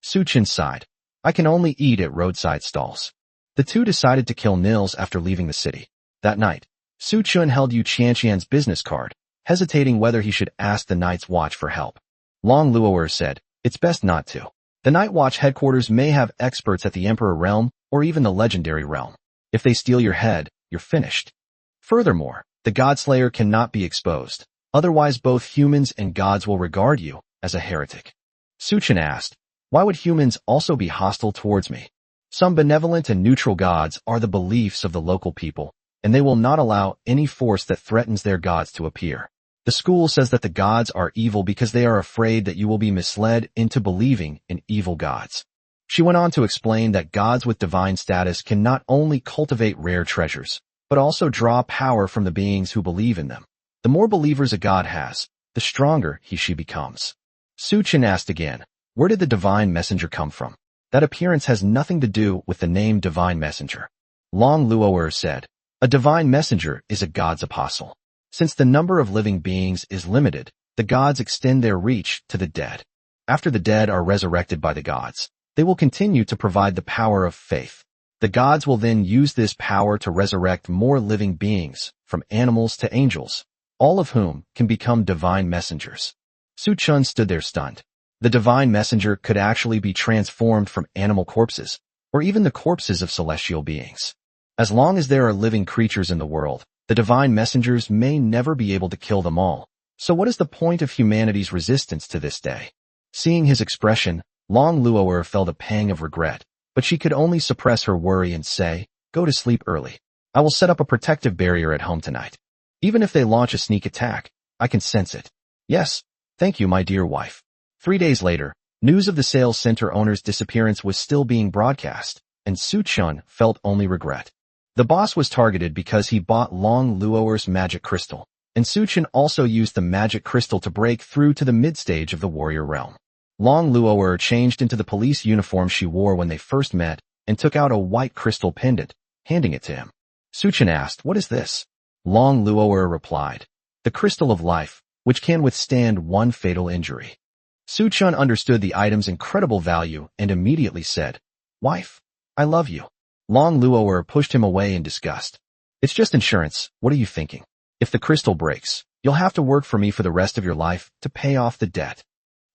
Su Chen sighed. "I can only eat at roadside stalls." The two decided to kill Nils after leaving the city. That night, Su Chen held Yu Qianqian's business card, hesitating whether he should ask the Night's Watch for help. Long Luo'er said, "It's best not to. The Night Watch headquarters may have experts at the Emperor realm or even the legendary realm. If they steal your head, you're finished. Furthermore, the Godslayer cannot be exposed. Otherwise both humans and gods will regard you as a heretic." Su Chen asked, "Why would humans also be hostile towards me?" "Some benevolent and neutral gods are the beliefs of the local people, and they will not allow any force that threatens their gods to appear. The school says that the gods are evil because they are afraid that you will be misled into believing in evil gods. She went on to explain that gods with divine status can not only cultivate rare treasures, but also draw power from the beings who believe in them. The more believers a god has, the stronger she becomes. Su-chin asked again, where did the divine messenger come from? That appearance has nothing to do with the name divine messenger. Long Luo'er said, a divine messenger is a god's apostle. Since the number of living beings is limited, the gods extend their reach to the dead. After the dead are resurrected by the gods, they will continue to provide the power of faith. The gods will then use this power to resurrect more living beings, from animals to angels, all of whom can become divine messengers. Su-chun stood there stunned. The divine messenger could actually be transformed from animal corpses, or even the corpses of celestial beings. As long as there are living creatures in the world, the divine messengers may never be able to kill them all. So what is the point of humanity's resistance to this day? Seeing his expression, Long Luo'er felt a pang of regret, but she could only suppress her worry and say, go to sleep early. I will set up a protective barrier at home tonight. Even if they launch a sneak attack, I can sense it. Yes, thank you, my dear wife. 3 days later, news of the sales center owner's disappearance was still being broadcast, and Su-chun felt only regret. The boss was targeted because he bought Long Luo'er's magic crystal, and Su-chin also used the magic crystal to break through to the mid-stage of the warrior realm. Long Luo'er changed into the police uniform she wore when they first met and took out a white crystal pendant, handing it to him. Su-chin asked, what is this? Long Luo'er replied, the crystal of life, which can withstand one fatal injury. Su-chun understood the item's incredible value and immediately said, wife, I love you. Long Luo'er pushed him away in disgust. It's just insurance, what are you thinking? If the crystal breaks, you'll have to work for me for the rest of your life to pay off the debt.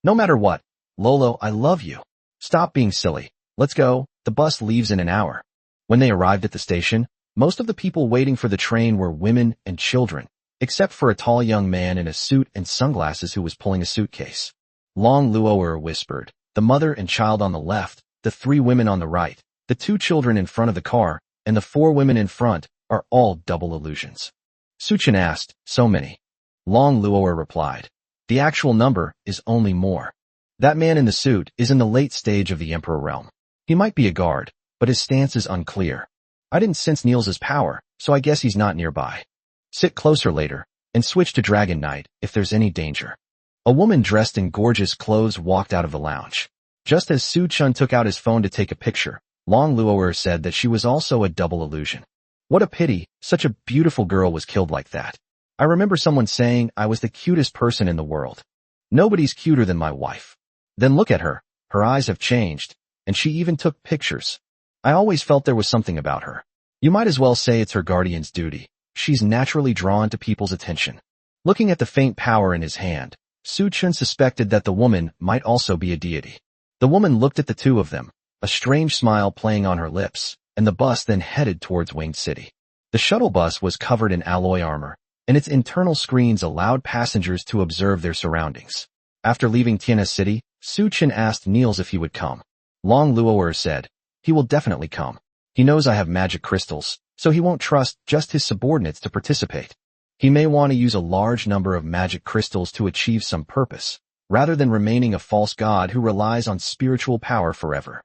No matter what, Lolo, I love you. Stop being silly. Let's go, the bus leaves in an hour. When they arrived at the station, most of the people waiting for the train were women and children, except for a tall young man in a suit and sunglasses who was pulling a suitcase. Long Luo'er whispered, the mother and child on the left, the 3 women on the right, the 2 children in front of the car, and the 4 women in front are all double illusions. Su-chin asked, so many. Long Luo'er replied, the actual number is only more. That man in the suit is in the late stage of the Emperor realm. He might be a guard, but his stance is unclear. I didn't sense Niels' power, so I guess he's not nearby. Sit closer later, and switch to Dragon Knight if there's any danger. A woman dressed in gorgeous clothes walked out of the lounge. Just as Su-chun took out his phone to take a picture, Long Luo'er said that she was also a double illusion. What a pity, such a beautiful girl was killed like that. I remember someone saying I was the cutest person in the world. Nobody's cuter than my wife. Then look at her eyes have changed, and she even took pictures. I always felt there was something about her. You might as well say it's her guardian's duty. She's naturally drawn to people's attention. Looking at the faint power in his hand, Su-chun suspected that the woman might also be a deity. The woman looked at the two of them, a strange smile playing on her lips, and the bus then headed towards Winged City. The shuttle bus was covered in alloy armor, and its internal screens allowed passengers to observe their surroundings. After leaving Tiana City, Su-chin asked Niels if he would come. Long Luo'er said, he will definitely come. He knows I have magic crystals, so he won't trust just his subordinates to participate. He may want to use a large number of magic crystals to achieve some purpose, rather than remaining a false god who relies on spiritual power forever.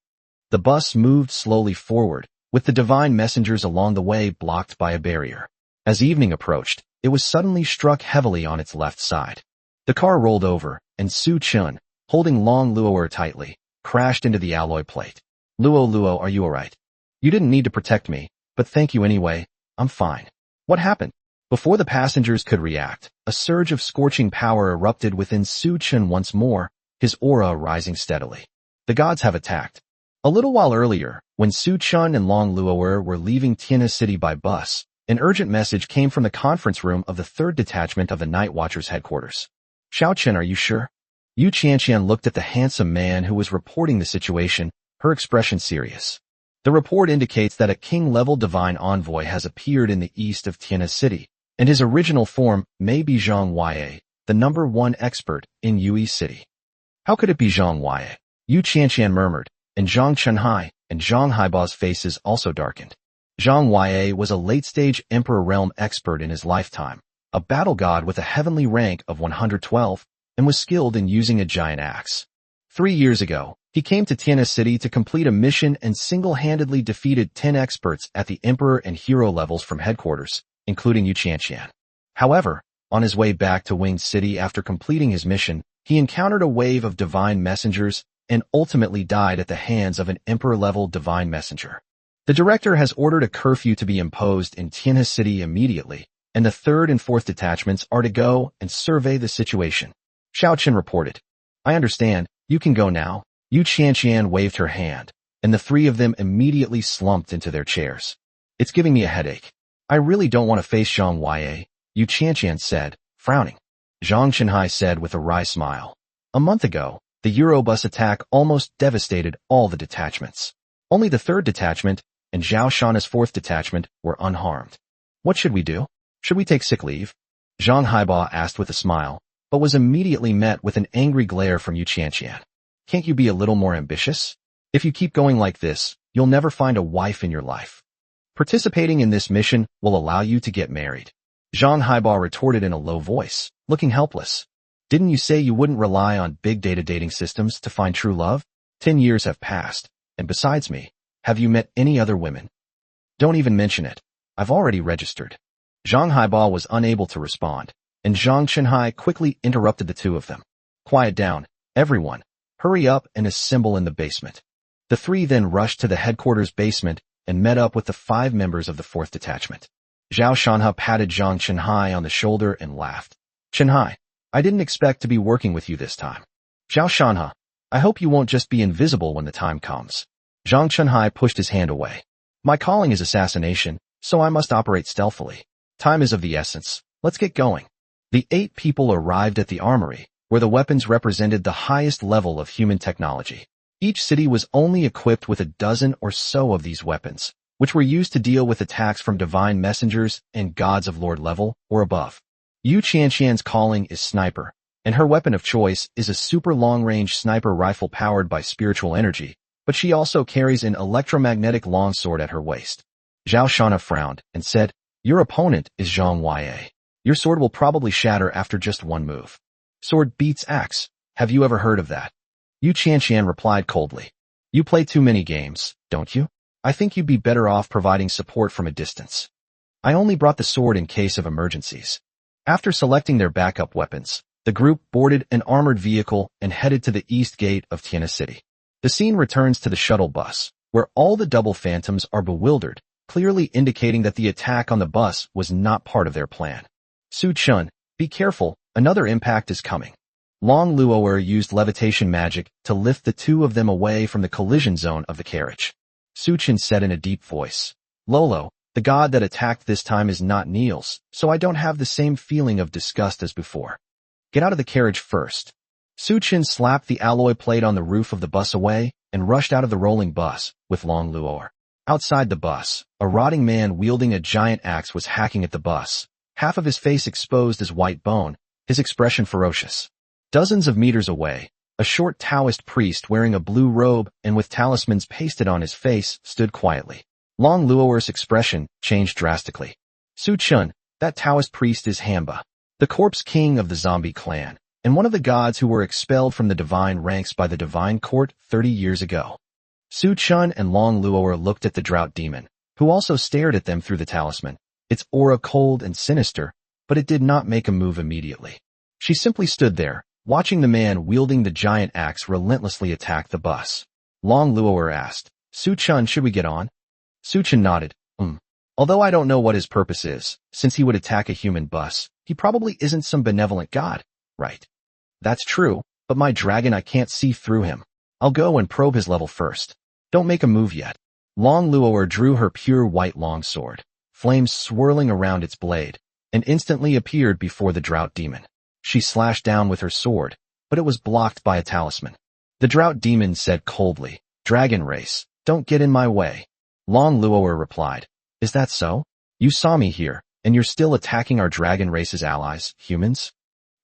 The bus moved slowly forward, with the divine messengers along the way blocked by a barrier. As evening approached, it was suddenly struck heavily on its left side. The car rolled over, and Su-chun, holding Long Luo'er tightly, crashed into the alloy plate. Luo, are you alright? You didn't need to protect me, but thank you anyway, I'm fine. What happened? Before the passengers could react, a surge of scorching power erupted within Su-chun once more, his aura rising steadily. The gods have attacked. A little while earlier, when Su-chun and Long Luo'er were leaving Tiana City by bus, an urgent message came from the conference room of the 3rd Detachment of the Night Watchers headquarters. Xiao-chen, are you sure? Yu Qianqian looked at the handsome man who was reporting the situation, her expression serious. The report indicates that a king-level divine envoy has appeared in the east of Tiana City, and his original form may be Zhang Huaye, the #1 expert in Yue City. How could it be Zhang Huaye? Yu Qianqian murmured, and Zhang Chenhai and Zhang Haiba's faces also darkened. Zhang Huaye was a late-stage Emperor Realm expert in his lifetime, a battle god with a heavenly rank of 112, and was skilled in using a giant axe. 3 years ago, he came to Tiana City to complete a mission and single-handedly defeated 10 experts at the Emperor and Hero levels from headquarters, including Yu Qianqian. However, on his way back to Winged City after completing his mission, he encountered a wave of divine messengers and ultimately died at the hands of an Emperor-level divine messenger. The director has ordered a curfew to be imposed in Tiana City immediately, and the 3rd and 4th detachments are to go and survey the situation. Xiaoqin reported. I understand, you can go now. Yu Qianqian waved her hand, and the 3 of them immediately slumped into their chairs. It's giving me a headache. I really don't want to face Zhang Yue, Yu Qianqian said, frowning. Zhang Chenhai said with a wry smile. A month ago, the Eurobus attack almost devastated all the detachments. Only the 3rd detachment and Zhao Shanna's 4th detachment were unharmed. What should we do? Should we take sick leave? Zhang Haiba asked with a smile, but was immediately met with an angry glare from Yu Qianqian. Can't you be a little more ambitious? If you keep going like this, you'll never find a wife in your life. Participating in this mission will allow you to get married. Zhang Haiba retorted in a low voice, looking helpless. Didn't you say you wouldn't rely on big data dating systems to find true love? 10 years have passed, and besides me, have you met any other women? Don't even mention it. I've already registered. Zhang Haiba was unable to respond, and Zhang Chenhai quickly interrupted the 2 of them. Quiet down, everyone. Hurry up and assemble in the basement. The 3 then rushed to the headquarters basement and met up with the 5 members of the 4th detachment. Zhao Shanha patted Zhang Chenhai on the shoulder and laughed. Chenhai, I didn't expect to be working with you this time. Zhao Shanha, I hope you won't just be invisible when the time comes. Zhang Chenhai pushed his hand away. My calling is assassination, so I must operate stealthily. Time is of the essence. Let's get going. The 8 people arrived at the armory, where the weapons represented the highest level of human technology. Each city was only equipped with a dozen or so of these weapons, which were used to deal with attacks from divine messengers and gods of Lord level or above. Yu Qianqian's calling is sniper, and her weapon of choice is a super long-range sniper rifle powered by spiritual energy, but she also carries an electromagnetic longsword at her waist. Zhao Shanna frowned and said, Your opponent is Zhang Yue. Your sword will probably shatter after just one move. Sword beats axe. Have you ever heard of that? Yu Qianqian replied coldly. You play too many games, don't you? I think you'd be better off providing support from a distance. I only brought the sword in case of emergencies. After selecting their backup weapons, the group boarded an armored vehicle and headed to the east gate of Tiana City. The scene returns to the shuttle bus, where all the double phantoms are bewildered, clearly indicating that the attack on the bus was not part of their plan. Su Chun, be careful, another impact is coming. Long Luo'er used levitation magic to lift the 2 of them away from the collision zone of the carriage. Su Chun said in a deep voice, Lolo, the god that attacked this time is not Niels, so I don't have the same feeling of disgust as before. Get out of the carriage first. Su Chun slapped the alloy plate on the roof of the bus away and rushed out of the rolling bus with Long Luo'er. Outside the bus, a rotting man wielding a giant axe was hacking at the bus, half of his face exposed as white bone, his expression ferocious. Dozens of meters away, a short Taoist priest wearing a blue robe and with talismans pasted on his face stood quietly. Long Luo'er's expression changed drastically. Su Chun, that Taoist priest is Hamba, the corpse king of the zombie clan, and one of the gods who were expelled from the divine ranks by the divine court 30 years ago. Su Chun and Long Luo'er looked at the drought demon, who also stared at them through the talisman, its aura cold and sinister, but it did not make a move immediately. She simply stood there, watching the man wielding the giant axe relentlessly attack the bus. Long Luo'er asked, Su Chun, should we get on? Su Chun nodded, Although I don't know what his purpose is, since he would attack a human bus, he probably isn't some benevolent god, right? That's true, but my dragon, I can't see through him. I'll go and probe his level first. Don't make a move yet. Long Luo'er drew her pure white longsword, flames swirling around its blade, and instantly appeared before the drought demon. She slashed down with her sword, but it was blocked by a talisman. The drought demon said coldly, Dragon race, don't get in my way. Long Luo'er replied, Is that so? You saw me here, and you're still attacking our dragon race's allies, humans?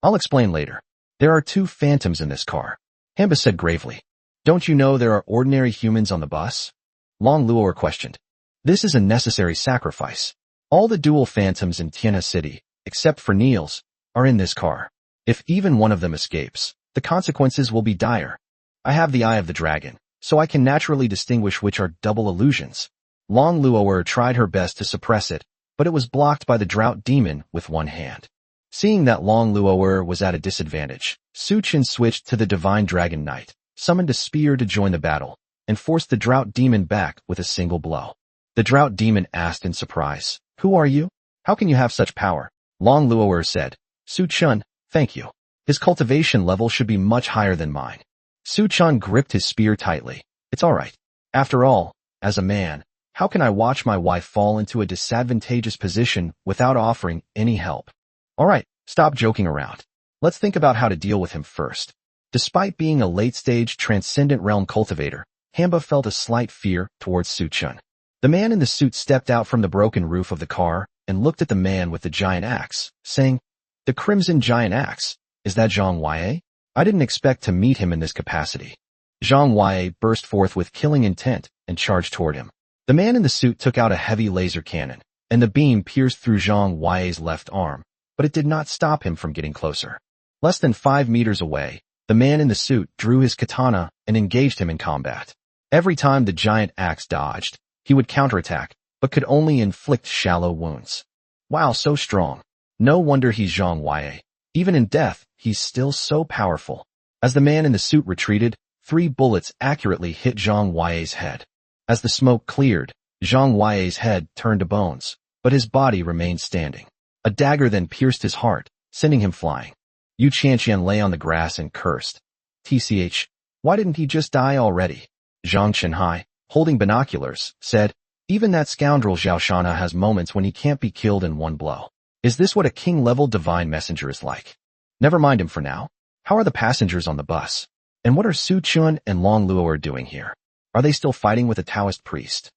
I'll explain later. There are 2 phantoms in this car. Hamba said gravely. Don't you know there are ordinary humans on the bus? Long Luo'er questioned. This is a necessary sacrifice. All the dual phantoms in Tiana City, except for Niels, are in this car. If even one of them escapes, the consequences will be dire. I have the eye of the dragon, so I can naturally distinguish which are double illusions. Long Luo'er tried her best to suppress it, but it was blocked by the drought demon with one hand. Seeing that Long Luo'er was at a disadvantage, Su Chen switched to the Divine Dragon Knight, summoned a spear to join the battle, and forced the drought demon back with a single blow. The drought demon asked in surprise, "Who are you? How can you have such power?" Long Luo'er said, "Su Chen, thank you. His cultivation level should be much higher than mine." Su Chen gripped his spear tightly. "It's all right. After all, as a man, how can I watch my wife fall into a disadvantageous position without offering any help? All right, stop joking around. Let's think about how to deal with him first." Despite being a late-stage Transcendent Realm cultivator, Hamba felt a slight fear towards Su Chen. The man in the suit stepped out from the broken roof of the car and looked at the man with the giant axe, saying, "The Crimson Giant Axe, is that Zhang Wei? I didn't expect to meet him in this capacity." Zhang Wei burst forth with killing intent and charged toward him. The man in the suit took out a heavy laser cannon, and the beam pierced through Zhang Wei's left arm, but it did not stop him from getting closer. Less than 5 meters away, the man in the suit drew his katana and engaged him in combat. Every time the giant axe dodged, he would counterattack, but could only inflict shallow wounds. Wow, so strong. No wonder he's Zhang Wei. Even in death, he's still so powerful. As the man in the suit retreated, 3 bullets accurately hit Zhang Wei's head. As the smoke cleared, Zhang Wei's head turned to bones, but his body remained standing. A dagger then pierced his heart, sending him flying. Yu Qianqian lay on the grass and cursed. "TCH, why didn't he just die already?" Zhang Chenhai, holding binoculars, said, "Even that scoundrel Zhao Shana has moments when he can't be killed in one blow. Is this what a king-level divine messenger is like? Never mind him for now. How are the passengers on the bus? And what are Su Chen and Long Luo'er doing here? Are they still fighting with a Taoist priest?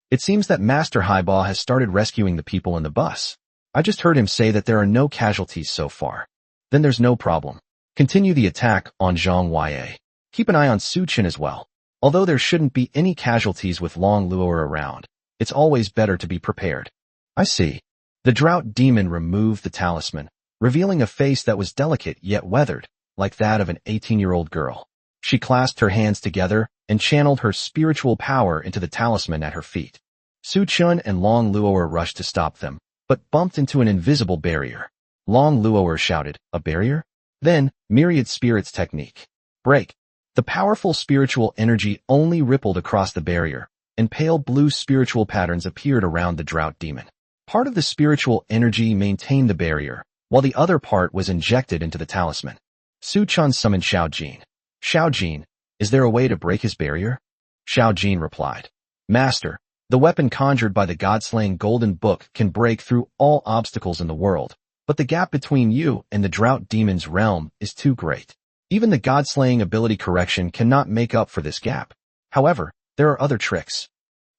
It seems that Master Haiba has started rescuing the people in the bus. I just heard him say that there are no casualties so far. Then there's no problem. Continue the attack on Zhang Wei. Keep an eye on Su Chen as well. Although there shouldn't be any casualties with Long Luo'er around, it's always better to be prepared." "I see." The drought demon removed the talisman, revealing a face that was delicate yet weathered, like that of an 18-year-old girl. She clasped her hands together and channeled her spiritual power into the talisman at her feet. Su Chen and Long Luo'er rushed to stop them, but bumped into an invisible barrier. Long Luo'er shouted, "A barrier?" Then, Myriad Spirits technique. Break. The powerful spiritual energy only rippled across the barrier, and pale blue spiritual patterns appeared around the drought demon. Part of the spiritual energy maintained the barrier, while the other part was injected into the talisman. Su Chen summoned Xiao Jin. "Xiao Jin, is there a way to break his barrier?" Xiao Jin replied, "Master, the weapon conjured by the god-slaying golden book can break through all obstacles in the world, but the gap between you and the drought demon's realm is too great. Even the god-slaying ability correction cannot make up for this gap. However, there are other tricks."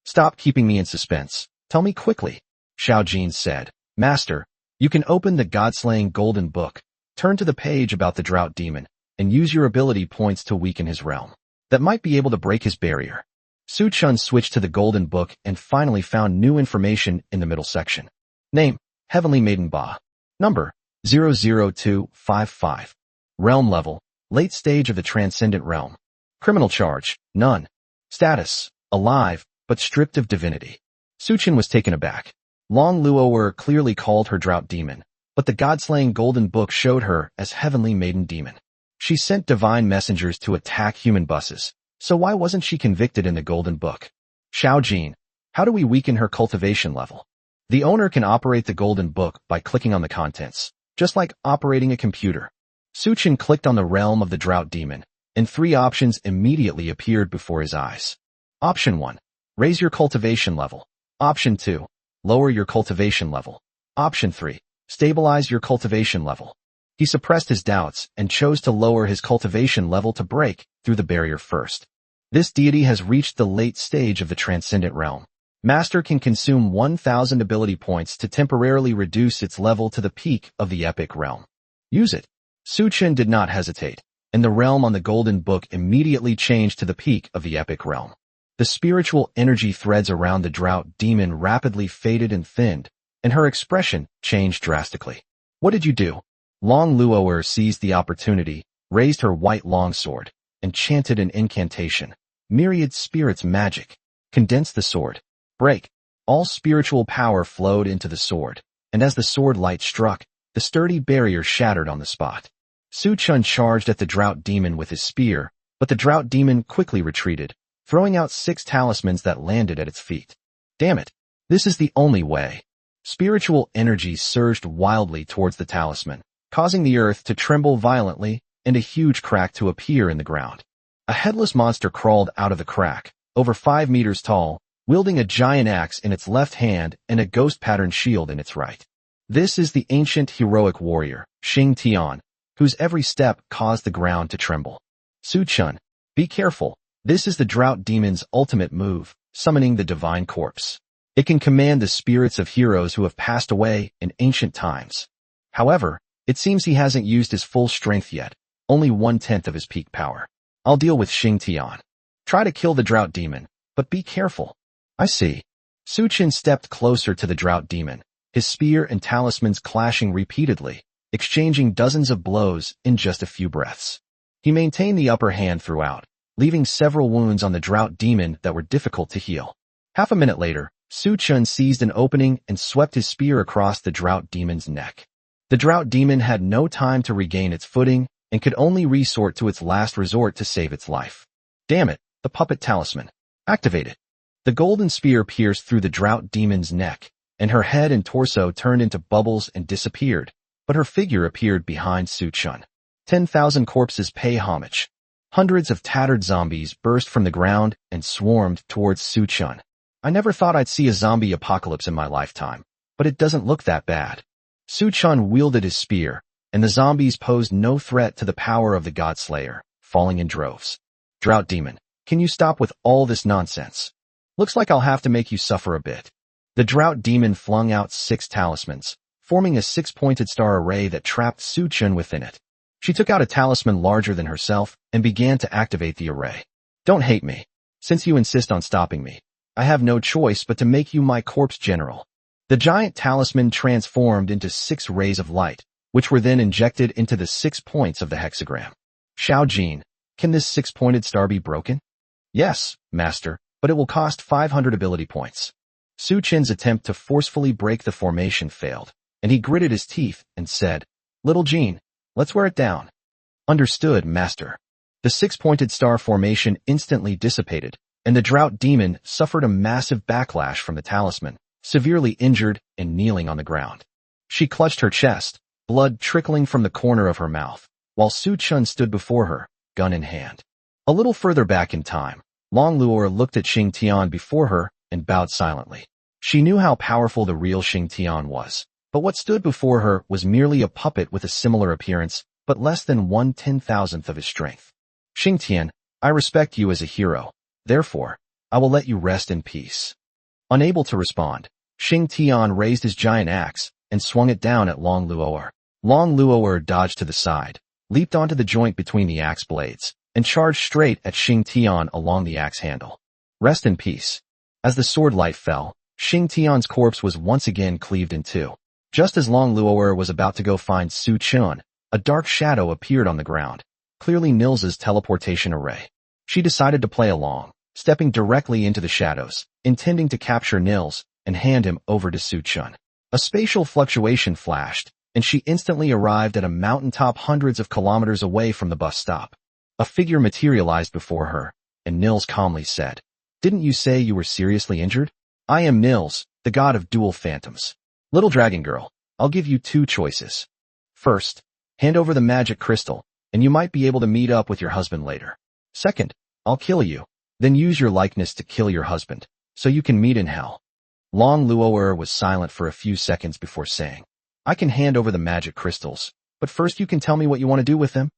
"Stop keeping me in suspense. Tell me quickly," Xiao Jin said. "Master, you can open the god-slaying golden book, turn to the page about the drought demon, and use your ability points to weaken his realm. That might be able to break his barrier." Su Chen switched to the golden book and finally found new information in the middle section. Name, Heavenly Maiden Ba. Number, 00255. Realm level, late stage of the Transcendent Realm. Criminal charge, none. Status, alive, but stripped of divinity. Su Chen was taken aback. Long Luo'er clearly called her drought demon, but the god-slaying golden book showed her as Heavenly Maiden Demon. She sent divine messengers to attack human buses, so why wasn't she convicted in the golden book? Xiao Jin, how do we weaken her cultivation level? The owner can operate the golden book by clicking on the contents, just like operating a computer. Su Chen clicked on the realm of the drought demon, and 3 options immediately appeared before his eyes. Option 1. Raise your cultivation level. Option 2. Lower your cultivation level. Option 3. Stabilize your cultivation level. He suppressed his doubts and chose to lower his cultivation level to break through the barrier first. This deity has reached the late stage of the Transcendent Realm. Master can consume 1,000 ability points to temporarily reduce its level to the peak of the epic realm. Use it. Su Chen did not hesitate, and the realm on the golden book immediately changed to the peak of the epic realm. The spiritual energy threads around the drought demon rapidly faded and thinned, and her expression changed drastically. What did you do? Long Luo'er seized the opportunity, raised her white longsword, and chanted an incantation. Myriad spirits magic. Condense the sword. Break. All spiritual power flowed into the sword, and as the sword light struck, the sturdy barrier shattered on the spot. Su Chun charged at the drought demon with his spear, but the drought demon quickly retreated, throwing out 6 talismans that landed at its feet. Damn it! This is the only way. Spiritual energy surged wildly towards the talisman, causing the earth to tremble violently and a huge crack to appear in the ground. A headless monster crawled out of the crack, over 5 meters tall, wielding a giant axe in its left hand and a ghost-patterned shield in its right. This is the ancient heroic warrior, Xing Tian, whose every step caused the ground to tremble. Su Chun, be careful. This is the drought demon's ultimate move, summoning the divine corpse. It can command the spirits of heroes who have passed away in ancient times. However, it seems he hasn't used his full strength yet, only 1/10 of his peak power. I'll deal with Xing Tian. Try to kill the drought demon, but be careful. I see. Su Chun stepped closer to the drought demon, his spear and talismans clashing repeatedly, exchanging dozens of blows in just a few breaths. He maintained the upper hand throughout, leaving several wounds on the drought demon that were difficult to heal. Half a minute later, Su Chun seized an opening and swept his spear across the drought demon's neck. The drought demon had no time to regain its footing and could only resort to its last resort to save its life. Damn it, the puppet talisman. Activate it. The golden spear pierced through the drought demon's neck, and her head and torso turned into bubbles and disappeared, but her figure appeared behind Su Chun. 10,000 corpses pay homage. Hundreds of tattered zombies burst from the ground and swarmed towards Su Chun. I never thought I'd see a zombie apocalypse in my lifetime, but it doesn't look that bad. Su Chun wielded his spear, and the zombies posed no threat to the power of the God Slayer, falling in droves. Drought demon, can you stop with all this nonsense? Looks like I'll have to make you suffer a bit. The drought demon flung out 6 talismans, forming a 6-pointed star array that trapped Su Chun within it. She took out a talisman larger than herself and began to activate the array. Don't hate me. Since you insist on stopping me, I have no choice but to make you my corpse general. The giant talisman transformed into 6 rays of light, which were then injected into the 6 points of the hexagram. Xiao Jin, can this 6-pointed star be broken? Yes, master, but it will cost 500 ability points. Su Chun's attempt to forcefully break the formation failed, and he gritted his teeth and said, Little Jin, let's wear it down. Understood, master. The 6-pointed star formation instantly dissipated, and the drought demon suffered a massive backlash from the talisman, severely injured and kneeling on the ground. She clutched her chest, blood trickling from the corner of her mouth, while Su Chun stood before her, gun in hand. A little further back in time, Long Luo'er looked at Xing Tian before her and bowed silently. She knew how powerful the real Xing Tian was, but what stood before her was merely a puppet with a similar appearance, but less than 1/10,000th of his strength. Xing Tian, I respect you as a hero. Therefore, I will let you rest in peace. Unable to respond, Xing Tian raised his giant axe and swung it down at Long Luo'er. Long Luo'er dodged to the side, leaped onto the joint between the axe blades, and charged straight at Xing Tian along the axe handle. Rest in peace. As the sword light fell, Xing Tian's corpse was once again cleaved in 2. Just as Long Luo'er was about to go find Su Chun, a dark shadow appeared on the ground, clearly Nils's teleportation array. She decided to play along, stepping directly into the shadows, intending to capture Nils and hand him over to Su Chun. A spatial fluctuation flashed, and she instantly arrived at a mountaintop hundreds of kilometers away from the bus stop. A figure materialized before her, and Nils calmly said, Didn't you say you were seriously injured? I am Nils, the god of dual phantoms. Little dragon girl, I'll give you 2 choices. First, hand over the magic crystal, and you might be able to meet up with your husband later. Second, I'll kill you, then use your likeness to kill your husband, so you can meet in hell. Long Luo'er was silent for a few seconds before saying, I can hand over the magic crystals, but first you can tell me what you want to do with them.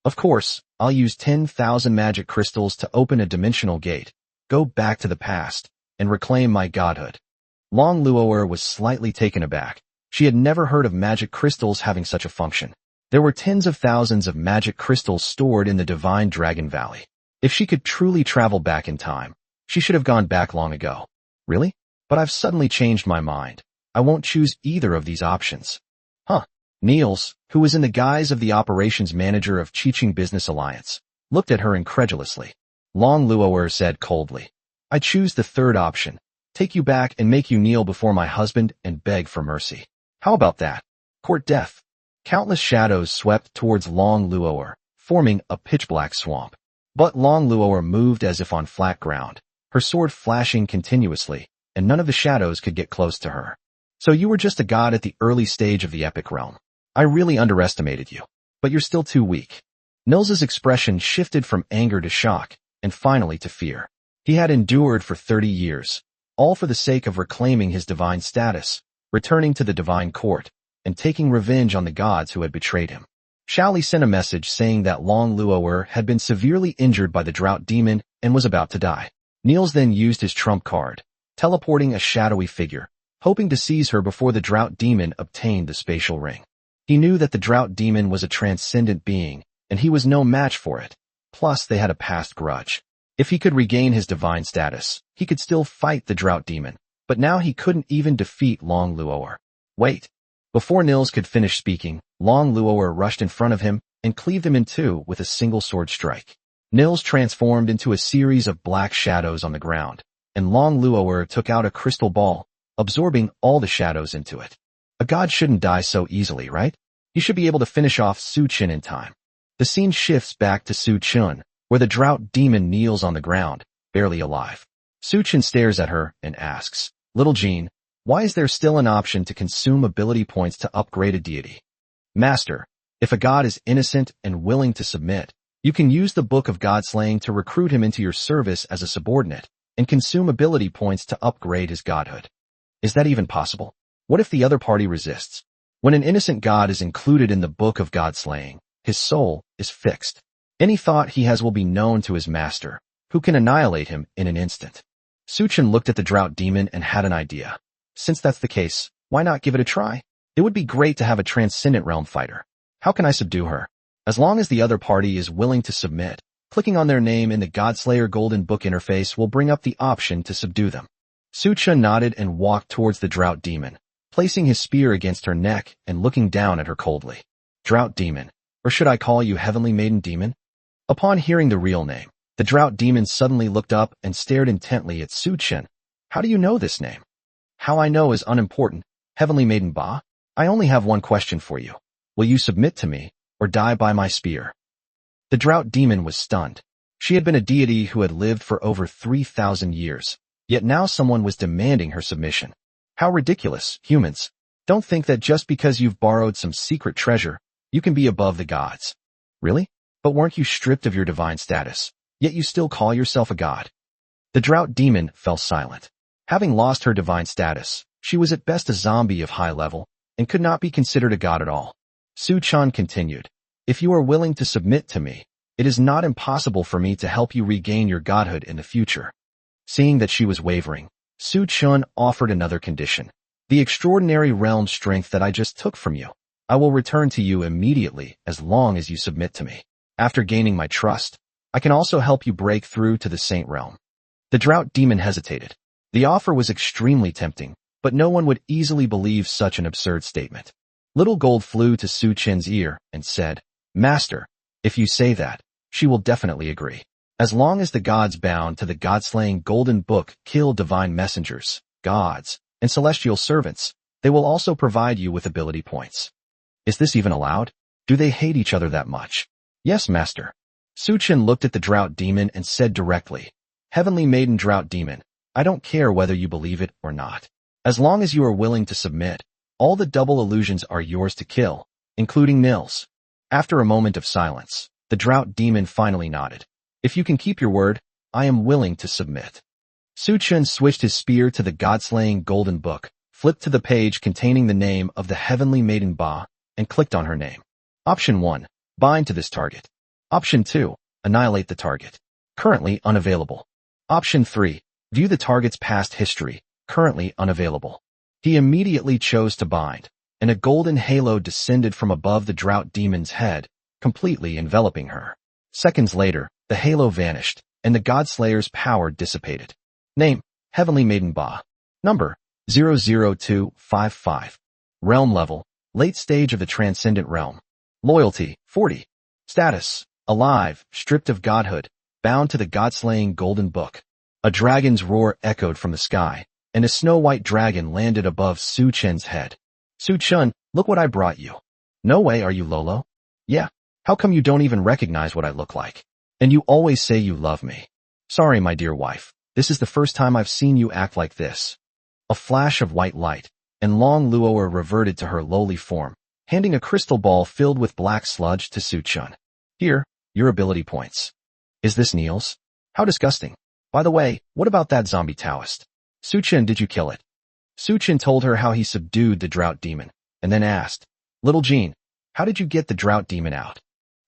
Of course, I'll use 10,000 magic crystals to open a dimensional gate, go back to the past, and reclaim my godhood. Long Luo'er was slightly taken aback. She had never heard of magic crystals having such a function. There were tens of thousands of magic crystals stored in the Divine Dragon Valley. If she could truly travel back in time, she should have gone back long ago. Really? But I've suddenly changed my mind. I won't choose either of these options. Huh. Niels, who was in the guise of the operations manager of Chiching Business Alliance, looked at her incredulously. Long Luo'er said coldly, I choose the third option. Take you back and make you kneel before my husband and beg for mercy. How about that? Court death. Countless shadows swept towards Long Luo'er, forming a pitch-black swamp. But Long Luo'er moved as if on flat ground, her sword flashing continuously, and none of the shadows could get close to her. So you were just a god at the early stage of the epic realm. I really underestimated you. But you're still too weak. Nils's expression shifted from anger to shock, and finally to fear. He had endured for 30 years, all for the sake of reclaiming his divine status, returning to the divine court, and taking revenge on the gods who had betrayed him. Shaoli sent a message saying that Long Luo'er had been severely injured by the drought demon and was about to die. Niels then used his trump card, teleporting a shadowy figure, hoping to seize her before the drought demon obtained the spatial ring. He knew that the drought demon was a transcendent being, and he was no match for it. Plus, they had a past grudge. If he could regain his divine status, he could still fight the drought demon, but now he couldn't even defeat Long Luo'er. Wait. Before Nils could finish speaking, Long Luo'er rushed in front of him and cleaved him in two with a single sword strike. Nils transformed into a series of black shadows on the ground, and Long Luo'er took out a crystal ball, absorbing all the shadows into it. A god shouldn't die so easily, right? He should be able to finish off Su Chen in time. The scene shifts back to Su Chen, where the drought demon kneels on the ground, barely alive. Su Chen stares at her and asks, Little Jean, why is there still an option to consume ability points to upgrade a deity? Master, if a god is innocent and willing to submit, you can use the Book of Godslaying to recruit him into your service as a subordinate, and consume ability points to upgrade his godhood. Is that even possible? What if the other party resists? When an innocent god is included in the Book of Godslaying, his soul is fixed. Any thought he has will be known to his master, who can annihilate him in an instant. Su Chen looked at the drought demon and had an idea. Since that's the case, why not give it a try? It would be great to have a transcendent realm fighter. How can I subdue her? As long as the other party is willing to submit, clicking on their name in the Godslayer Golden Book interface will bring up the option to subdue them. Su Chen nodded and walked towards the drought demon, placing his spear against her neck and looking down at her coldly. Drought demon, or should I call you Heavenly Maiden Demon? Upon hearing the real name, the drought demon suddenly looked up and stared intently at Su Chen. How do you know this name? How I know is unimportant. Heavenly Maiden Ba, I only have one question for you. Will you submit to me, or die by my spear? The drought demon was stunned. She had been a deity who had lived for over 3,000 years, yet now someone was demanding her submission. How ridiculous, humans. Don't think that just because you've borrowed some secret treasure, you can be above the gods. Really? But weren't you stripped of your divine status, yet you still call yourself a god? The drought demon fell silent. Having lost her divine status, she was at best a zombie of high level, and could not be considered a god at all. Su Chen continued, If you are willing to submit to me, it is not impossible for me to help you regain your godhood in the future. Seeing that she was wavering, Su Chen offered another condition. The extraordinary realm strength that I just took from you, I will return to you immediately as long as you submit to me. After gaining my trust, I can also help you break through to the Saint Realm. The drought demon hesitated. The offer was extremely tempting, but no one would easily believe such an absurd statement. Little Gold flew to Su Chen's ear and said, Master, if you say that, she will definitely agree. As long as the gods bound to the God-slaying Golden Book kill divine messengers, gods, and celestial servants, they will also provide you with ability points. Is this even allowed? Do they hate each other that much? Yes, Master. Su Chen looked at the drought demon and said directly, Heavenly Maiden Drought Demon, I don't care whether you believe it or not. As long as you are willing to submit, all the double illusions are yours to kill, including Nils. After a moment of silence, the drought demon finally nodded. If you can keep your word, I am willing to submit. Su Chen switched his spear to the God-slaying Golden Book, flipped to the page containing the name of the Heavenly Maiden Ba, and clicked on her name. Option 1. Bind to this target. Option 2. Annihilate the target. Currently unavailable. Option 3. View the target's past history. Currently unavailable. He immediately chose to bind, and a golden halo descended from above the drought demon's head, completely enveloping her. Seconds later, the halo vanished, and the Godslayer's power dissipated. Name, Heavenly Maiden Ba. Number, 00255. Realm level, Late stage of the transcendent realm. Loyalty, 40. Status, alive, stripped of godhood, bound to the god-slaying golden book. A dragon's roar echoed from the sky, and a snow-white dragon landed above Su Chen's head. Su Chen, look what I brought you. No way, are you Lolo? Yeah. How come you don't even recognize what I look like? And you always say you love me. Sorry, my dear wife. This is the first time I've seen you act like this. A flash of white light, and Long Luoer reverted to her lowly form, handing a crystal ball filled with black sludge to Su Chen. Here, your ability points. Is this Neil's? How disgusting. By the way, what about that zombie Taoist? Su Chen, did you kill it? Su Chen told her how he subdued the drought demon, and then asked, Little Jean, how did you get the drought demon out?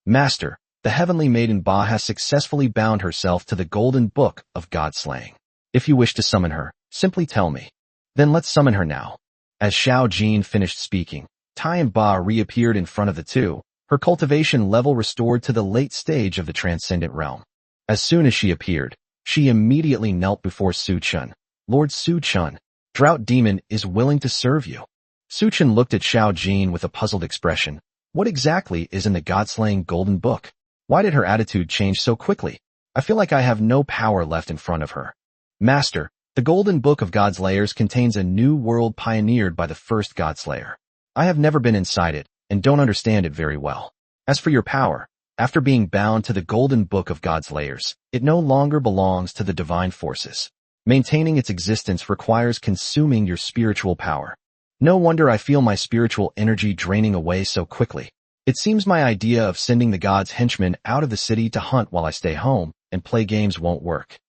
Master, the heavenly maiden Ba has successfully bound herself to the golden book of god-slaying. If you wish to summon her, simply tell me. Then let's summon her now. As Xiao Jin finished speaking, Tai and Ba reappeared in front of the two, her cultivation level restored to the late stage of the transcendent realm. As soon as she appeared, she immediately knelt before Su Chen. Lord Su Chen, Drought Demon is willing to serve you. Su Chen looked at Xiao Jin with a puzzled expression. What exactly is in the god-slaying golden book? Why did her attitude change so quickly? I feel like I have no power left in front of her. Master, the golden book of Godslayers contains a new world pioneered by the first Godslayer. I have never been inside it, and don't understand it very well. As for your power, after being bound to the golden book of Godslayers, it no longer belongs to the divine forces. Maintaining its existence requires consuming your spiritual power. No wonder I feel my spiritual energy draining away so quickly. It seems my idea of sending the gods' henchmen out of the city to hunt while I stay home and play games won't work.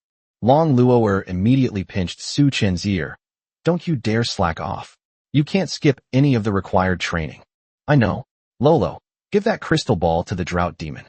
Long Luoer immediately pinched Su Chen's ear. Don't you dare slack off. You can't skip any of the required training. I know. Lolo, give that crystal ball to the drought demon.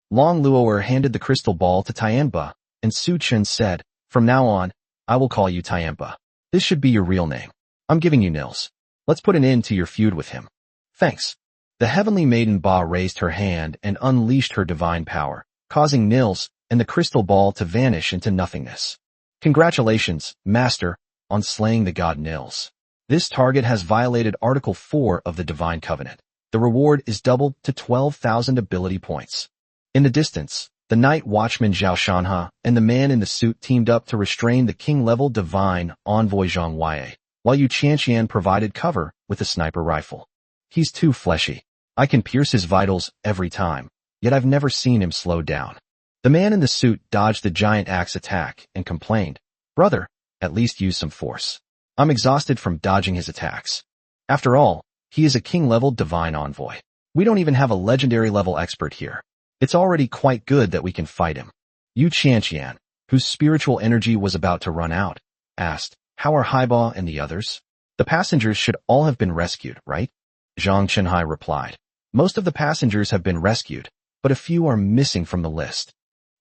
Long Luoer handed the crystal ball to Tianba, and Su Chen said, From now on, I will call you Tianba. This should be your real name. I'm giving you Nils. Let's put an end to your feud with him. Thanks. The heavenly maiden Ba raised her hand and unleashed her divine power, causing Nils and the crystal ball to vanish into nothingness. Congratulations, Master, on slaying the god Nils. This target has violated Article 4 of the Divine Covenant. The reward is doubled to 12,000 ability points. In the distance, the night watchman Zhao Shanha and the man in the suit teamed up to restrain the king-level divine envoy Zhang Wei, while Yu Qianqian provided cover with a sniper rifle. He's too fleshy. I can pierce his vitals every time, yet I've never seen him slow down. The man in the suit dodged the giant axe attack and complained, Brother, at least use some force. I'm exhausted from dodging his attacks. After all, he is a king-level divine envoy. We don't even have a legendary-level expert here. It's already quite good that we can fight him. Yu Qianqian, whose spiritual energy was about to run out, asked, How are Haiba and the others? The passengers should all have been rescued, right? Zhang Chenhai replied. Most of the passengers have been rescued, but a few are missing from the list.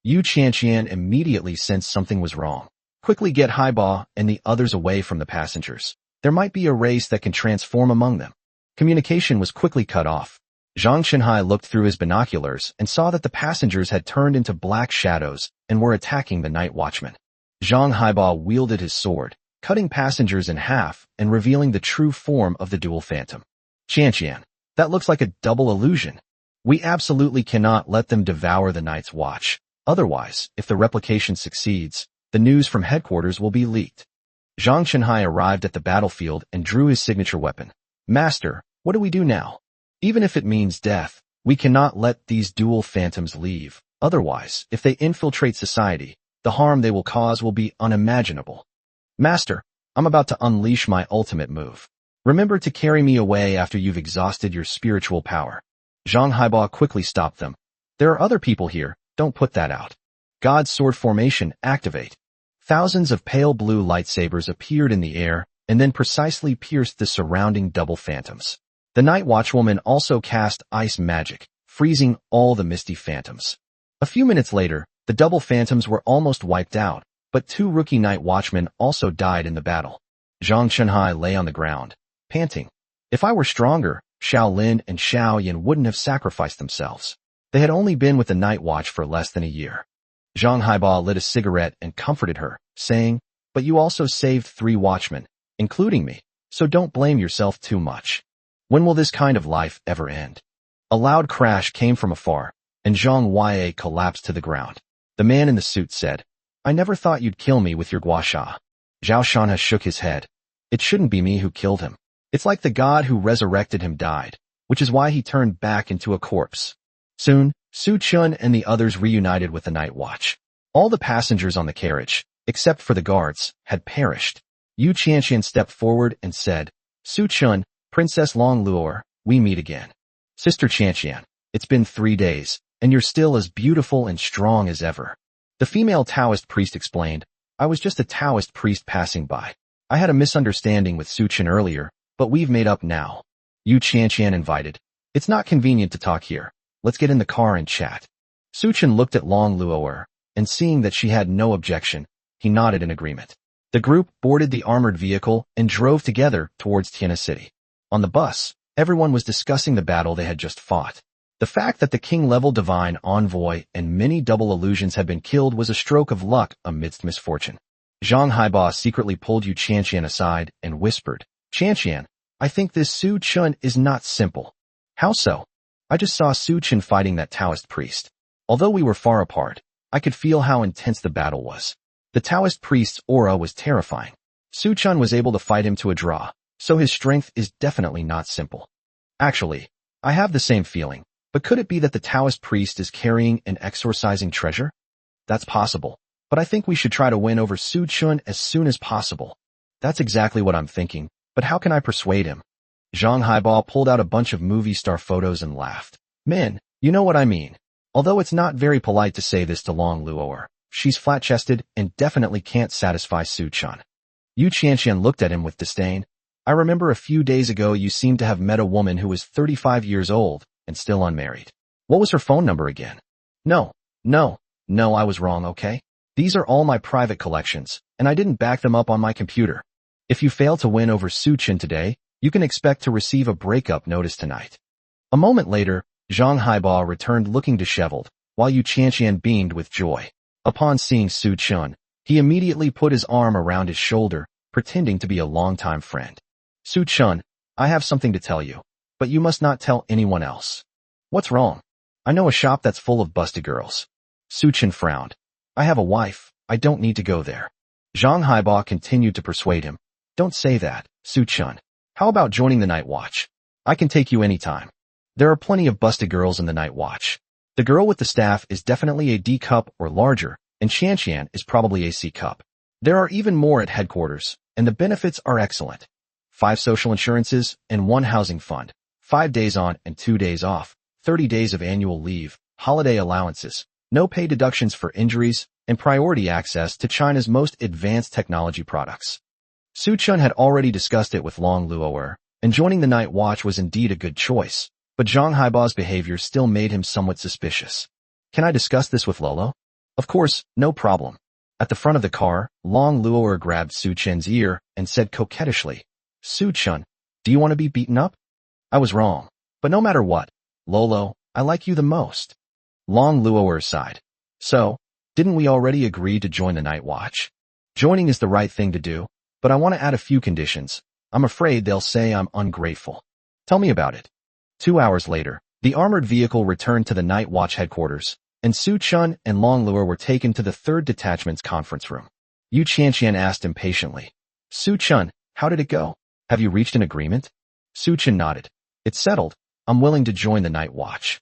Yu Qianqian immediately sensed something was wrong. Quickly get Haiba and the others away from the passengers. There might be a race that can transform among them. Communication was quickly cut off. Zhang Chenhai looked through his binoculars and saw that the passengers had turned into black shadows and were attacking the night watchman. Zhang Haiba wielded his sword, cutting passengers in half and revealing the true form of the dual phantom. Qianqian, that looks like a double illusion. We absolutely cannot let them devour the night's watch. Otherwise, if the replication succeeds, the news from headquarters will be leaked. Zhang Chenhai arrived at the battlefield and drew his signature weapon. Master, what do we do now? Even if it means death, we cannot let these dual phantoms leave. Otherwise, if they infiltrate society, the harm they will cause will be unimaginable. Master, I'm about to unleash my ultimate move. Remember to carry me away after you've exhausted your spiritual power. Zhang Haiba quickly stopped them. There are other people here, don't put that out. God's sword formation, activate. Thousands of pale blue lightsabers appeared in the air and then precisely pierced the surrounding double phantoms. The night watchwoman also cast ice magic, freezing all the misty phantoms. A few minutes later, the double phantoms were almost wiped out, but 2 rookie night watchmen also died in the battle. Zhang Chenhai lay on the ground, panting. If I were stronger, Xiao Lin and Xiao Yan wouldn't have sacrificed themselves. They had only been with the night watch for less than a year. Zhang Haiba lit a cigarette and comforted her, saying, But you also saved 3 watchmen, including me, so don't blame yourself too much. When will this kind of life ever end? A loud crash came from afar, and Zhang Yue collapsed to the ground. The man in the suit said, I never thought you'd kill me with your guasha. Zhao Shanha shook his head. It shouldn't be me who killed him. It's like the god who resurrected him died, which is why he turned back into a corpse. Soon, Su Chun and the others reunited with the night watch. All the passengers on the carriage, except for the guards, had perished. Yu Qianqian stepped forward and said, Su Chun, Princess Long Luor, we meet again. Sister Qianqian, it's been 3 days, and you're still as beautiful and strong as ever. The female Taoist priest explained, I was just a Taoist priest passing by. I had a misunderstanding with Su Chun earlier, but we've made up now. Yu Qianqian invited, it's not convenient to talk here. Let's get in the car and chat. Su Chun looked at Long Luor, and seeing that she had no objection, he nodded in agreement. The group boarded the armored vehicle and drove together towards Tiana City. On the bus, everyone was discussing the battle they had just fought. The fact that the king-level divine envoy and many double illusions had been killed was a stroke of luck amidst misfortune. Zhang Haiba secretly pulled Yu Qianqian aside and whispered, Qianqian, I think this Su Chun is not simple. How so? I just saw Su Chun fighting that Taoist priest. Although we were far apart, I could feel how intense the battle was. The Taoist priest's aura was terrifying. Su Chun was able to fight him to a draw, so his strength is definitely not simple. Actually, I have the same feeling, but could it be that the Taoist priest is carrying an exorcising treasure? That's possible, but I think we should try to win over Su Chun as soon as possible. That's exactly what I'm thinking, but how can I persuade him? Zhang Haiba pulled out a bunch of movie star photos and laughed. Man, you know what I mean. Although it's not very polite to say this to Long Luor, she's flat-chested and definitely can't satisfy Su Chun. Yu Qianqian looked at him with disdain. I remember a few days ago you seemed to have met a woman who was 35 years old and still unmarried. What was her phone number again? No, I was wrong, okay? These are all my private collections, and I didn't back them up on my computer. If you fail to win over Su Chun today, you can expect to receive a breakup notice tonight. A moment later, Zhang Haiba returned looking disheveled, while Yu Qianqian beamed with joy. Upon seeing Su Chun, he immediately put his arm around his shoulder, pretending to be a longtime friend. Su Chun, I have something to tell you, but you must not tell anyone else. What's wrong? I know a shop that's full of busted girls. Su Chun frowned. I have a wife, I don't need to go there. Zhang Haiba continued to persuade him. Don't say that, Su Chun. How about joining the night watch? I can take you anytime. There are plenty of busted girls in the night watch. The girl with the staff is definitely a D cup or larger, and Qianqian is probably a C cup. There are even more at headquarters, and the benefits are excellent. 5 social insurances and 1 housing fund, 5 days on and 2 days off, 30 days of annual leave, holiday allowances, no pay deductions for injuries, and priority access to China's most advanced technology products. Su Chun had already discussed it with Long Luor, and joining the night watch was indeed a good choice, but Zhang Haiba's behavior still made him somewhat suspicious. Can I discuss this with Lolo? Of course, no problem. At the front of the car, Long Luor grabbed Su Chun's ear and said coquettishly, Su Chun, do you want to be beaten up? I was wrong, but no matter what, Lolo, I like you the most. Long Luor sighed. So, didn't we already agree to join the night watch? Joining is the right thing to do, but I want to add a few conditions. I'm afraid they'll say I'm ungrateful. Tell me about it. 2 hours later, the armored vehicle returned to the night watch headquarters, and Su Chun and Long Luor were taken to the 3rd detachment's conference room. Yu Qianqian asked impatiently, Su Chun, how did it go? Have you reached an agreement? Su Chun nodded. It's settled. I'm willing to join the night watch.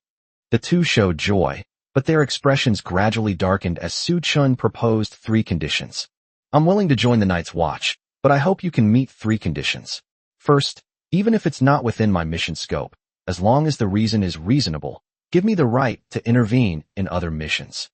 The two showed joy, but their expressions gradually darkened as Su Chun proposed 3 conditions. I'm willing to join the night's watch, but I hope you can meet 3 conditions. First, even if it's not within my mission scope, as long as the reason is reasonable, give me the right to intervene in other missions.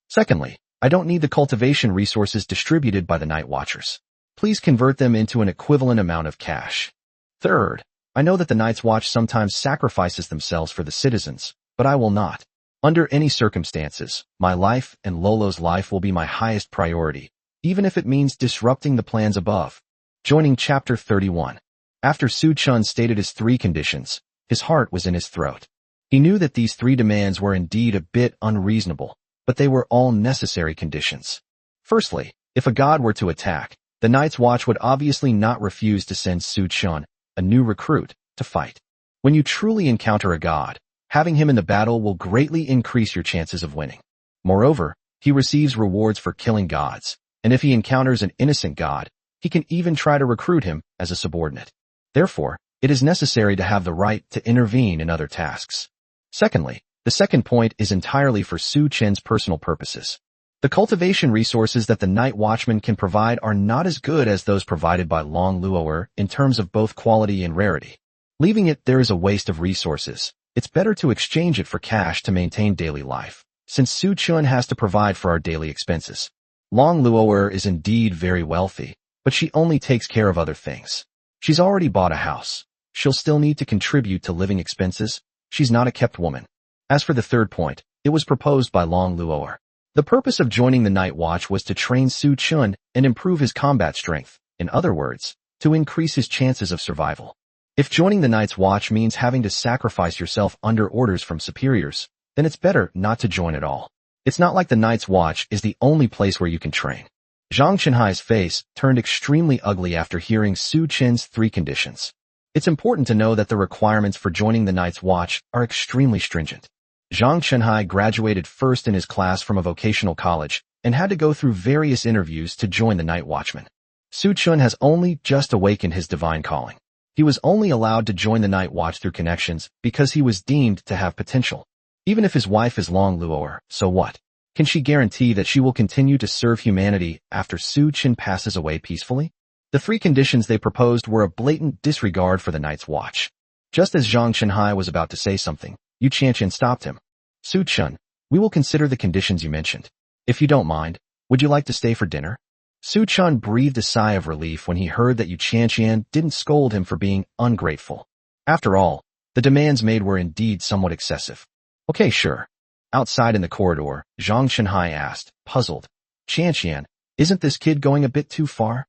Secondly, I don't need the cultivation resources distributed by the night watchers. Please convert them into an equivalent amount of cash. Third, I know that the Night's Watch sometimes sacrifices themselves for the citizens, but I will not. Under any circumstances, my life and Lolo's life will be my highest priority, even if it means disrupting the plans above. Joining Chapter 31. After Su Chun stated his 3 conditions, his heart was in his throat. He knew that these 3 demands were indeed a bit unreasonable, but they were all necessary conditions. Firstly, if a god were to attack, the Night's Watch would obviously not refuse to send Su Chun, a new recruit, to fight. When you truly encounter a god, having him in the battle will greatly increase your chances of winning. Moreover, he receives rewards for killing gods, and if he encounters an innocent god, he can even try to recruit him as a subordinate. Therefore, it is necessary to have the right to intervene in other tasks. Secondly, the second point is entirely for Su Chen's personal purposes. The cultivation resources that the Night Watchman can provide are not as good as those provided by Long Luo'er in terms of both quality and rarity. Leaving it there is a waste of resources. It's better to exchange it for cash to maintain daily life, since Su Chen has to provide for our daily expenses. Long Luo'er is indeed very wealthy, but she only takes care of other things. She's already bought a house. She'll still need to contribute to living expenses. She's not a kept woman. As for the third point, it was proposed by Long Luo'er. The purpose of joining the Night Watch was to train Su Chen and improve his combat strength, in other words, to increase his chances of survival. If joining the Night's Watch means having to sacrifice yourself under orders from superiors, then it's better not to join at all. It's not like the Night's Watch is the only place where you can train. Zhang Chenhai's face turned extremely ugly after hearing Su Chen's 3 conditions. It's important to know that the requirements for joining the Night's Watch are extremely stringent. Zhang Chenhai graduated first in his class from a vocational college and had to go through various interviews to join the Night Watchman. Su Chen has only just awakened his divine calling. He was only allowed to join the Night Watch through connections because he was deemed to have potential. Even if his wife is Long Luo'er, so what? Can she guarantee that she will continue to serve humanity after Su Chen passes away peacefully? The 3 conditions they proposed were a blatant disregard for the Night's Watch. Just as Zhang Chenhai was about to say something, Yu Qianqian stopped him. Su Chen, we will consider the conditions you mentioned. If you don't mind, would you like to stay for dinner? Su Chen breathed a sigh of relief when he heard that Yu Qianqian didn't scold him for being ungrateful. After all, the demands made were indeed somewhat excessive. Okay, sure. Outside in the corridor, Zhang Chenhai asked, puzzled, Qianqian, isn't this kid going a bit too far?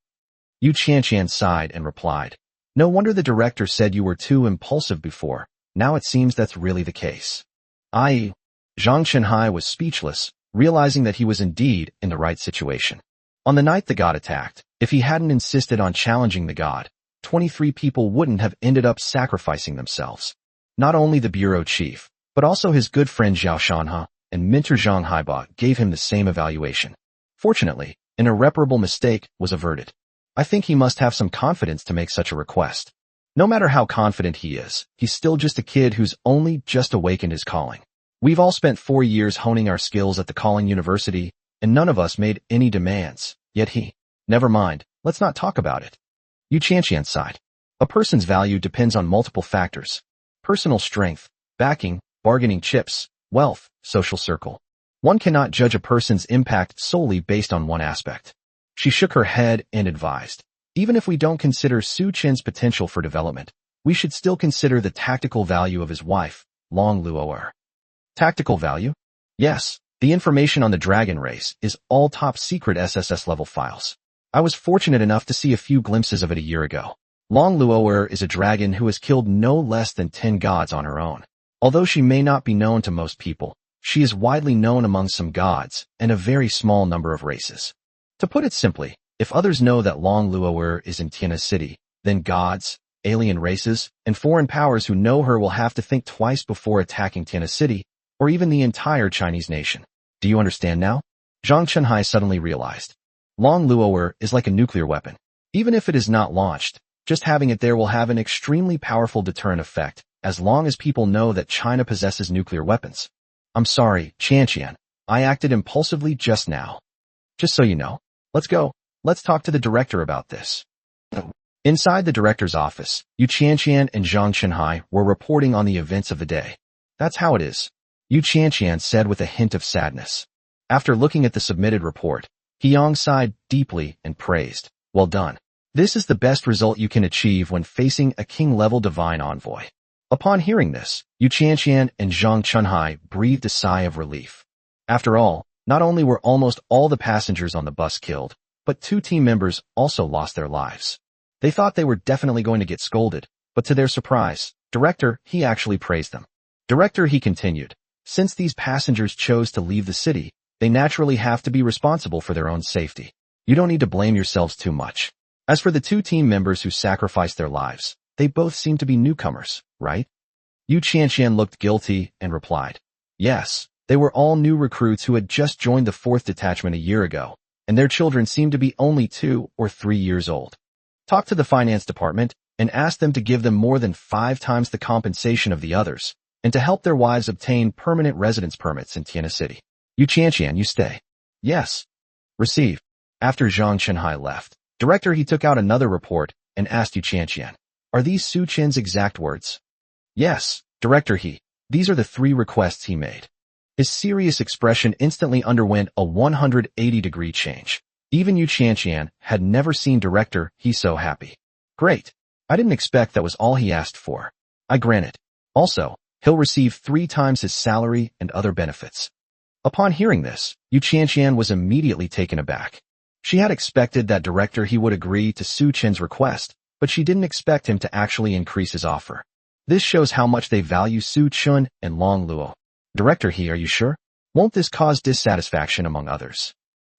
Yu Qianqian sighed and replied, no wonder the director said you were too impulsive before. Now it seems that's really the case. Zhang Chenhai was speechless, realizing that he was indeed in the right situation. On the night the god attacked, if he hadn't insisted on challenging the god, 23 people wouldn't have ended up sacrificing themselves. Not only the bureau chief, but also his good friend Zhao Shanhe and mentor Zhang Haiba gave him the same evaluation. Fortunately, an irreparable mistake was averted. I think he must have some confidence to make such a request. No matter how confident he is, he's still just a kid who's only just awakened his calling. We've all spent 4 years honing our skills at the Calling University, and none of us made any demands, yet he. Never mind, let's not talk about it. Yu Qianqian sighed. A person's value depends on multiple factors. Personal strength, backing, bargaining chips, wealth, social circle. One cannot judge a person's impact solely based on one aspect. She shook her head and advised, even if we don't consider Su Chen's potential for development, we should still consider the tactical value of his wife, Long Luo'er. Tactical value? Yes, the information on the dragon race is all top-secret SSS-level files. I was fortunate enough to see a few glimpses of it a year ago. Long Luo'er is a dragon who has killed no less than 10 gods on her own. Although she may not be known to most people, she is widely known among some gods and a very small number of races. To put it simply, if others know that Long Luo'er is in Tiana City, then gods, alien races, and foreign powers who know her will have to think twice before attacking Tiana City, or even the entire Chinese nation. Do you understand now? Zhang Chenhai suddenly realized. Long Luo'er is like a nuclear weapon. Even if it is not launched, just having it there will have an extremely powerful deterrent effect, as long as people know that China possesses nuclear weapons. I'm sorry, Qianqian. I acted impulsively just now. Just so you know. Let's go. Let's talk to the director about this. Inside the director's office, Yu Qianqian and Zhang Chenhai were reporting on the events of the day. That's how it is, Yu Qianqian said with a hint of sadness. After looking at the submitted report, Yang sighed deeply and praised. Well done. This is the best result you can achieve when facing a king-level divine envoy. Upon hearing this, Yu Qianqian and Zhang Chenhai breathed a sigh of relief. After all, not only were almost all the passengers on the bus killed, but 2 team members also lost their lives. They thought they were definitely going to get scolded, but to their surprise, Director, he actually praised them. Director, he continued, since these passengers chose to leave the city, they naturally have to be responsible for their own safety. You don't need to blame yourselves too much. As for the 2 team members who sacrificed their lives, they both seem to be newcomers, right? Yu Qianqian looked guilty and replied, yes, they were all new recruits who had just joined the 4th detachment a year ago, and their children seemed to be only 2 or 3 years old. Talk to the finance department and ask them to give them more than 5 times the compensation of the others, and to help their wives obtain permanent residence permits in Tiana City. Yu Qianqian, you stay. Yes. Receive. After Zhang Chenhai left, director he took out another report and asked Yu Qianqian, are these Su Chen's exact words? Yes, director he. These are the 3 requests he made. His serious expression instantly underwent a 180-degree change. Even Yu Qianqian had never seen director he so happy. Great. I didn't expect that was all he asked for. I grant it. Also, he'll receive 3 times his salary and other benefits. Upon hearing this, Yu Qianqian was immediately taken aback. She had expected that director he would agree to Su Chen's request, but she didn't expect him to actually increase his offer. This shows how much they value Su Chun and Long Luo. Director he, are you sure? Won't this cause dissatisfaction among others?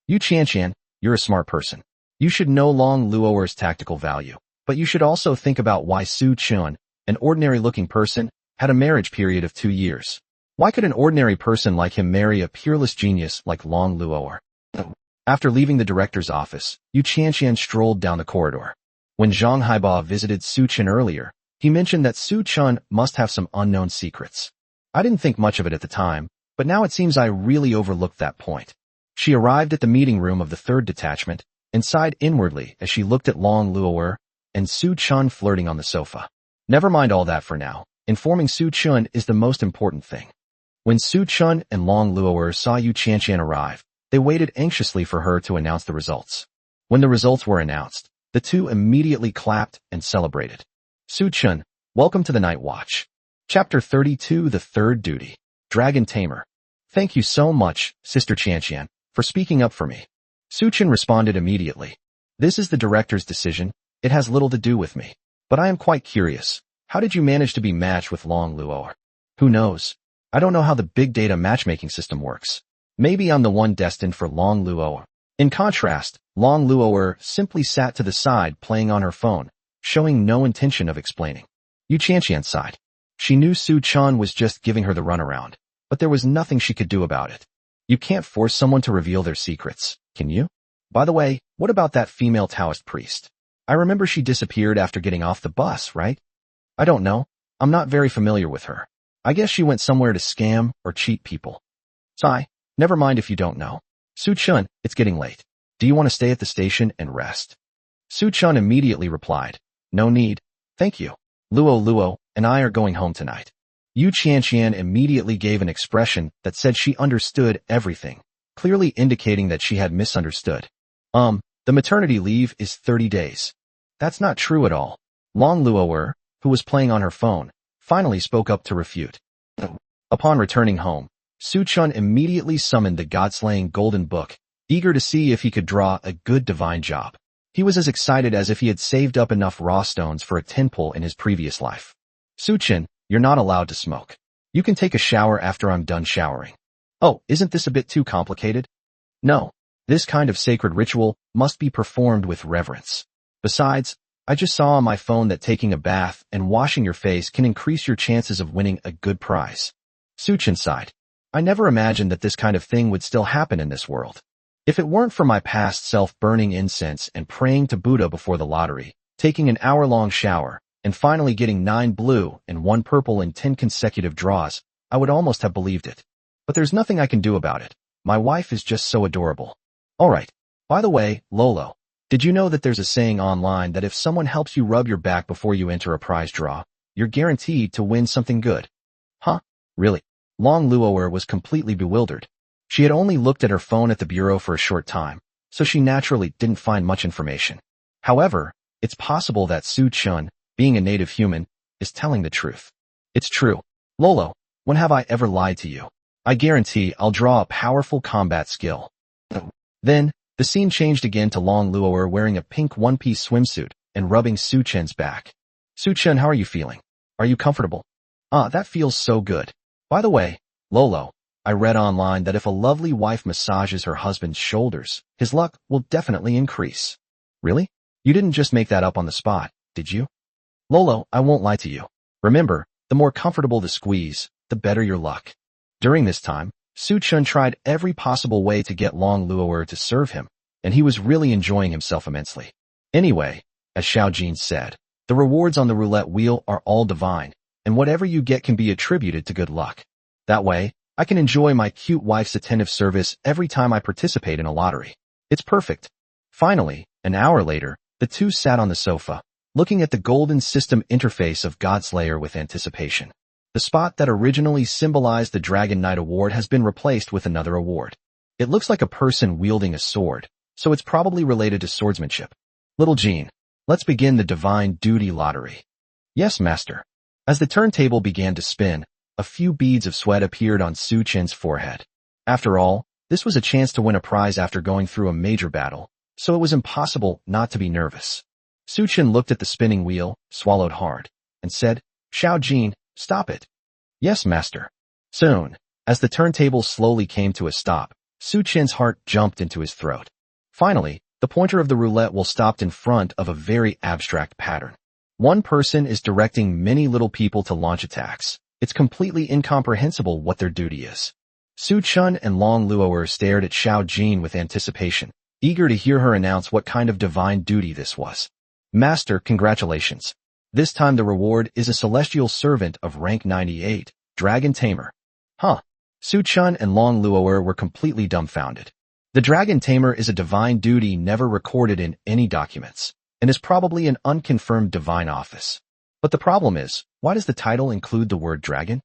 Yu Qianqian, you're a smart person. You should know Long Luoer's tactical value, but you should also think about why Su Chun, an ordinary-looking person, had a marriage period of 2 years. Why could an ordinary person like him marry a peerless genius like Long Luoer? After leaving the director's office, Yu Qianqian strolled down the corridor. When Zhang Haibao visited Su Chun earlier, he mentioned that Su Chun must have some unknown secrets. I didn't think much of it at the time, but now it seems I really overlooked that point. She arrived at the meeting room of the 3rd detachment and sighed inwardly as she looked at Long Luoer and Su Chun flirting on the sofa. Never mind all that for now. Informing Su Chun is the most important thing. When Su Chun and Long Luoer saw Yu Qianqian arrive, they waited anxiously for her to announce the results. When the results were announced, the two immediately clapped and celebrated. Su Chun, welcome to the Night Watch. Chapter 32, The Third Duty. Dragon Tamer. Thank you so much, Sister Qianqian, for speaking up for me. Su Chun responded immediately. This is the director's decision. It has little to do with me. But I am quite curious. How did you manage to be matched with Long Luoer? Who knows? I don't know how the big data matchmaking system works. Maybe I'm the one destined for Long Luoer. In contrast, Long Luoer simply sat to the side playing on her phone, showing no intention of explaining. Yu Qianqian sighed. She knew Su Chun was just giving her the runaround, but there was nothing she could do about it. You can't force someone to reveal their secrets, can you? By the way, what about that female Taoist priest? I remember she disappeared after getting off the bus, right? I don't know. I'm not very familiar with her. I guess she went somewhere to scam or cheat people. Sigh. Never mind if you don't know. Su Chun, it's getting late. Do you want to stay at the station and rest? Su Chun immediately replied. No need. Thank you. Luo and I are going home tonight. Yu Qianqian immediately gave an expression that said she understood everything, clearly indicating that she had misunderstood. The maternity leave is 30 days. That's not true at all. Long Luoer, who was playing on her phone, finally spoke up to refute. Upon returning home, Su Chun immediately summoned the God-slaying golden book, eager to see if he could draw a good divine job. He was as excited as if he had saved up enough raw stones for a temple in his previous life. Su Chun, you're not allowed to smoke. You can take a shower after I'm done showering. Oh, isn't this a bit too complicated? No. This kind of sacred ritual must be performed with reverence. Besides, I just saw on my phone that taking a bath and washing your face can increase your chances of winning a good prize. Su Chun sighed. I never imagined that this kind of thing would still happen in this world. If it weren't for my past self burning incense and praying to Buddha before the lottery, taking an hour-long shower, and finally getting 9 blue and 1 purple in 10 consecutive draws, I would almost have believed it. But there's nothing I can do about it. My wife is just so adorable. Alright. By the way, Lolo, did you know that there's a saying online that if someone helps you rub your back before you enter a prize draw, you're guaranteed to win something good? Huh? Really? Long Luoer was completely bewildered. She had only looked at her phone at the bureau for a short time, so she naturally didn't find much information. However, it's possible that Su Chun, being a native human, is telling the truth. It's true. Lolo, when have I ever lied to you? I guarantee I'll draw a powerful combat skill. Then, the scene changed again to Long Luoer wearing a pink one-piece swimsuit and rubbing Su Chun's back. Su Chun, how are you feeling? Are you comfortable? That feels so good. By the way, Lolo, I read online that if a lovely wife massages her husband's shoulders, his luck will definitely increase. Really? You didn't just make that up on the spot, did you? Lolo, I won't lie to you. Remember, The more comfortable the squeeze, the better your luck. During this time, Su Chun tried every possible way to get Long Luo'er to serve him, and he was really enjoying himself immensely. Anyway, as Xiao Jin said, the rewards on the roulette wheel are all divine, and whatever you get can be attributed to good luck. That way, I can enjoy my cute wife's attentive service every time I participate in a lottery. It's perfect. Finally, an hour later, the two sat on the sofa, looking at the golden system interface of Godslayer with anticipation. The spot that originally symbolized the Dragon Knight Award has been replaced with another award. It looks like a person wielding a sword, so it's probably related to swordsmanship. Little Jean, let's begin the Divine Duty Lottery. Yes, master. As the turntable began to spin, a few beads of sweat appeared on Su Chen's forehead. After all, this was a chance to win a prize after going through a major battle, so it was impossible not to be nervous. Su Chen looked at the spinning wheel, swallowed hard, and said, Xiao Jin, stop it. Yes, master. Soon, as the turntable slowly came to a stop, Su Chen's heart jumped into his throat. Finally, the pointer of the roulette wheel stopped in front of a very abstract pattern. One person is directing many little people to launch attacks. It's completely incomprehensible what their duty is. Su Chun and Long Luo'er stared at Xiao Jin with anticipation, eager to hear her announce what kind of divine duty this was. Master, congratulations. This time the reward is a celestial servant of rank 98, Dragon Tamer. Huh. Su Chun and Long Luo'er were completely dumbfounded. The Dragon Tamer is a divine duty never recorded in any documents, and is probably an unconfirmed divine office. But the problem is, why does the title include the word dragon?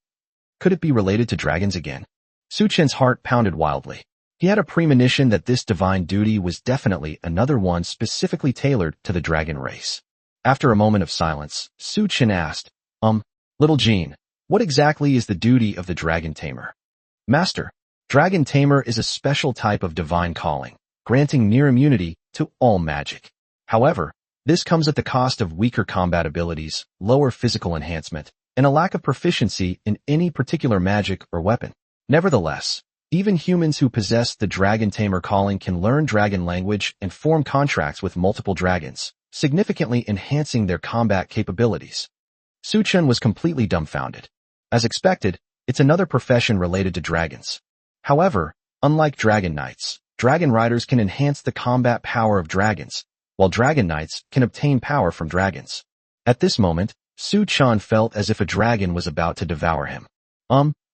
Could it be related to dragons again? Su Chen's heart pounded wildly. He had a premonition that this divine duty was definitely another one specifically tailored to the dragon race. After a moment of silence, Su Chen asked, Little Jean, what exactly is the duty of the Dragon Tamer? Master, Dragon Tamer is a special type of divine calling, granting near immunity to all magic. However, this comes at the cost of weaker combat abilities, lower physical enhancement, and a lack of proficiency in any particular magic or weapon. Nevertheless, even humans who possess the Dragon Tamer calling can learn dragon language and form contracts with multiple dragons, significantly enhancing their combat capabilities. Su Chen was completely dumbfounded. As expected, it's another profession related to dragons. However, unlike dragon knights, dragon riders can enhance the combat power of dragons, while dragon knights can obtain power from dragons. At this moment, Su Chen felt as if a dragon was about to devour him.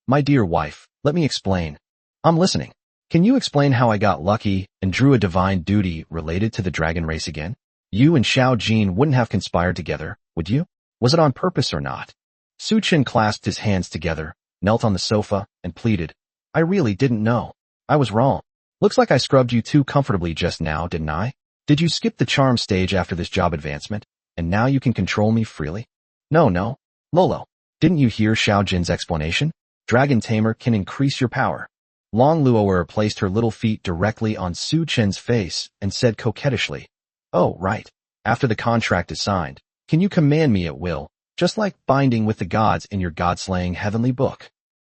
My dear wife, let me explain. I'm listening. Can you explain how I got lucky and drew a divine duty related to the dragon race again? You and Xiao Jin wouldn't have conspired together, would you? Was it on purpose or not? Su Chen clasped his hands together, knelt on the sofa, and pleaded, I really didn't know. I was wrong. Looks like I scrubbed you too comfortably just now, didn't I? Did you skip the charm stage after this job advancement, and now you can control me freely? No. Lolo, didn't you hear Xiao Jin's explanation? Dragon Tamer can increase your power. Long Luo'er placed her little feet directly on Su Chen's face and said coquettishly, Oh, right. After the contract is signed, can you command me at will, just like binding with the gods in your god-slaying heavenly book?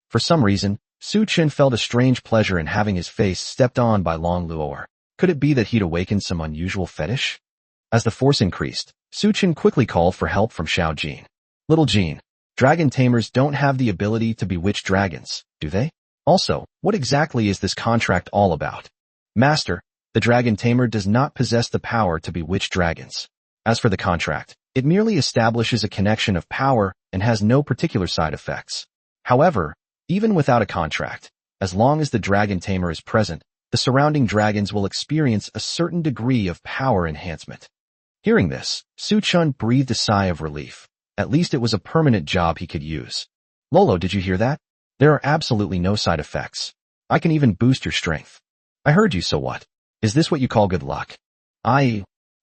For some reason, Su Chen felt a strange pleasure in having his face stepped on by Long Luo'er. Could it be that he'd awakened some unusual fetish? As the force increased, Su Chen quickly called for help from Xiao Jin. Little Jean, dragon tamers don't have the ability to bewitch dragons, do they? Also, what exactly is this contract all about? Master, the dragon tamer does not possess the power to bewitch dragons. As for the contract, it merely establishes a connection of power and has no particular side effects. However, even without a contract, as long as the dragon tamer is present, the surrounding dragons will experience a certain degree of power enhancement. Hearing this, Su Chun breathed a sigh of relief. At least it was a permanent job he could use. Lolo, did you hear that? There are absolutely no side effects. I can even boost your strength. I heard you, so what? Is this what you call good luck?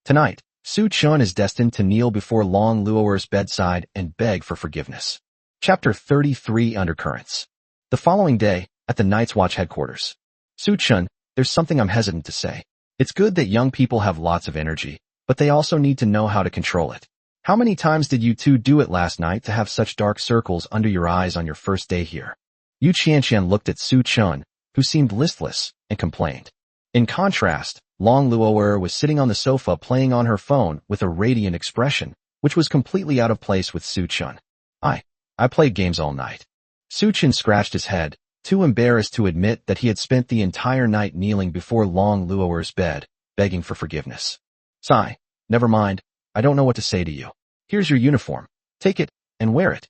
Tonight, Su Chun is destined to kneel before Long Luo'er's bedside and beg for forgiveness. Chapter 33 Undercurrents. The following day, at the Night's Watch headquarters. Su Chun, there's something I'm hesitant to say. It's good that young people have lots of energy, but they also need to know how to control it. How many times did you two do it last night to have such dark circles under your eyes on your first day here? Yu Qianqian looked at Su Chun, who seemed listless, and complained. In contrast, Long Luo'er was sitting on the sofa playing on her phone with a radiant expression, which was completely out of place with Su Chun. I played games all night. Suchin scratched his head, too embarrassed to admit that he had spent the entire night kneeling before Long Luo'er's bed, begging for forgiveness. Sigh, never mind, I don't know what to say to you. Here's your uniform. Take it, and wear it.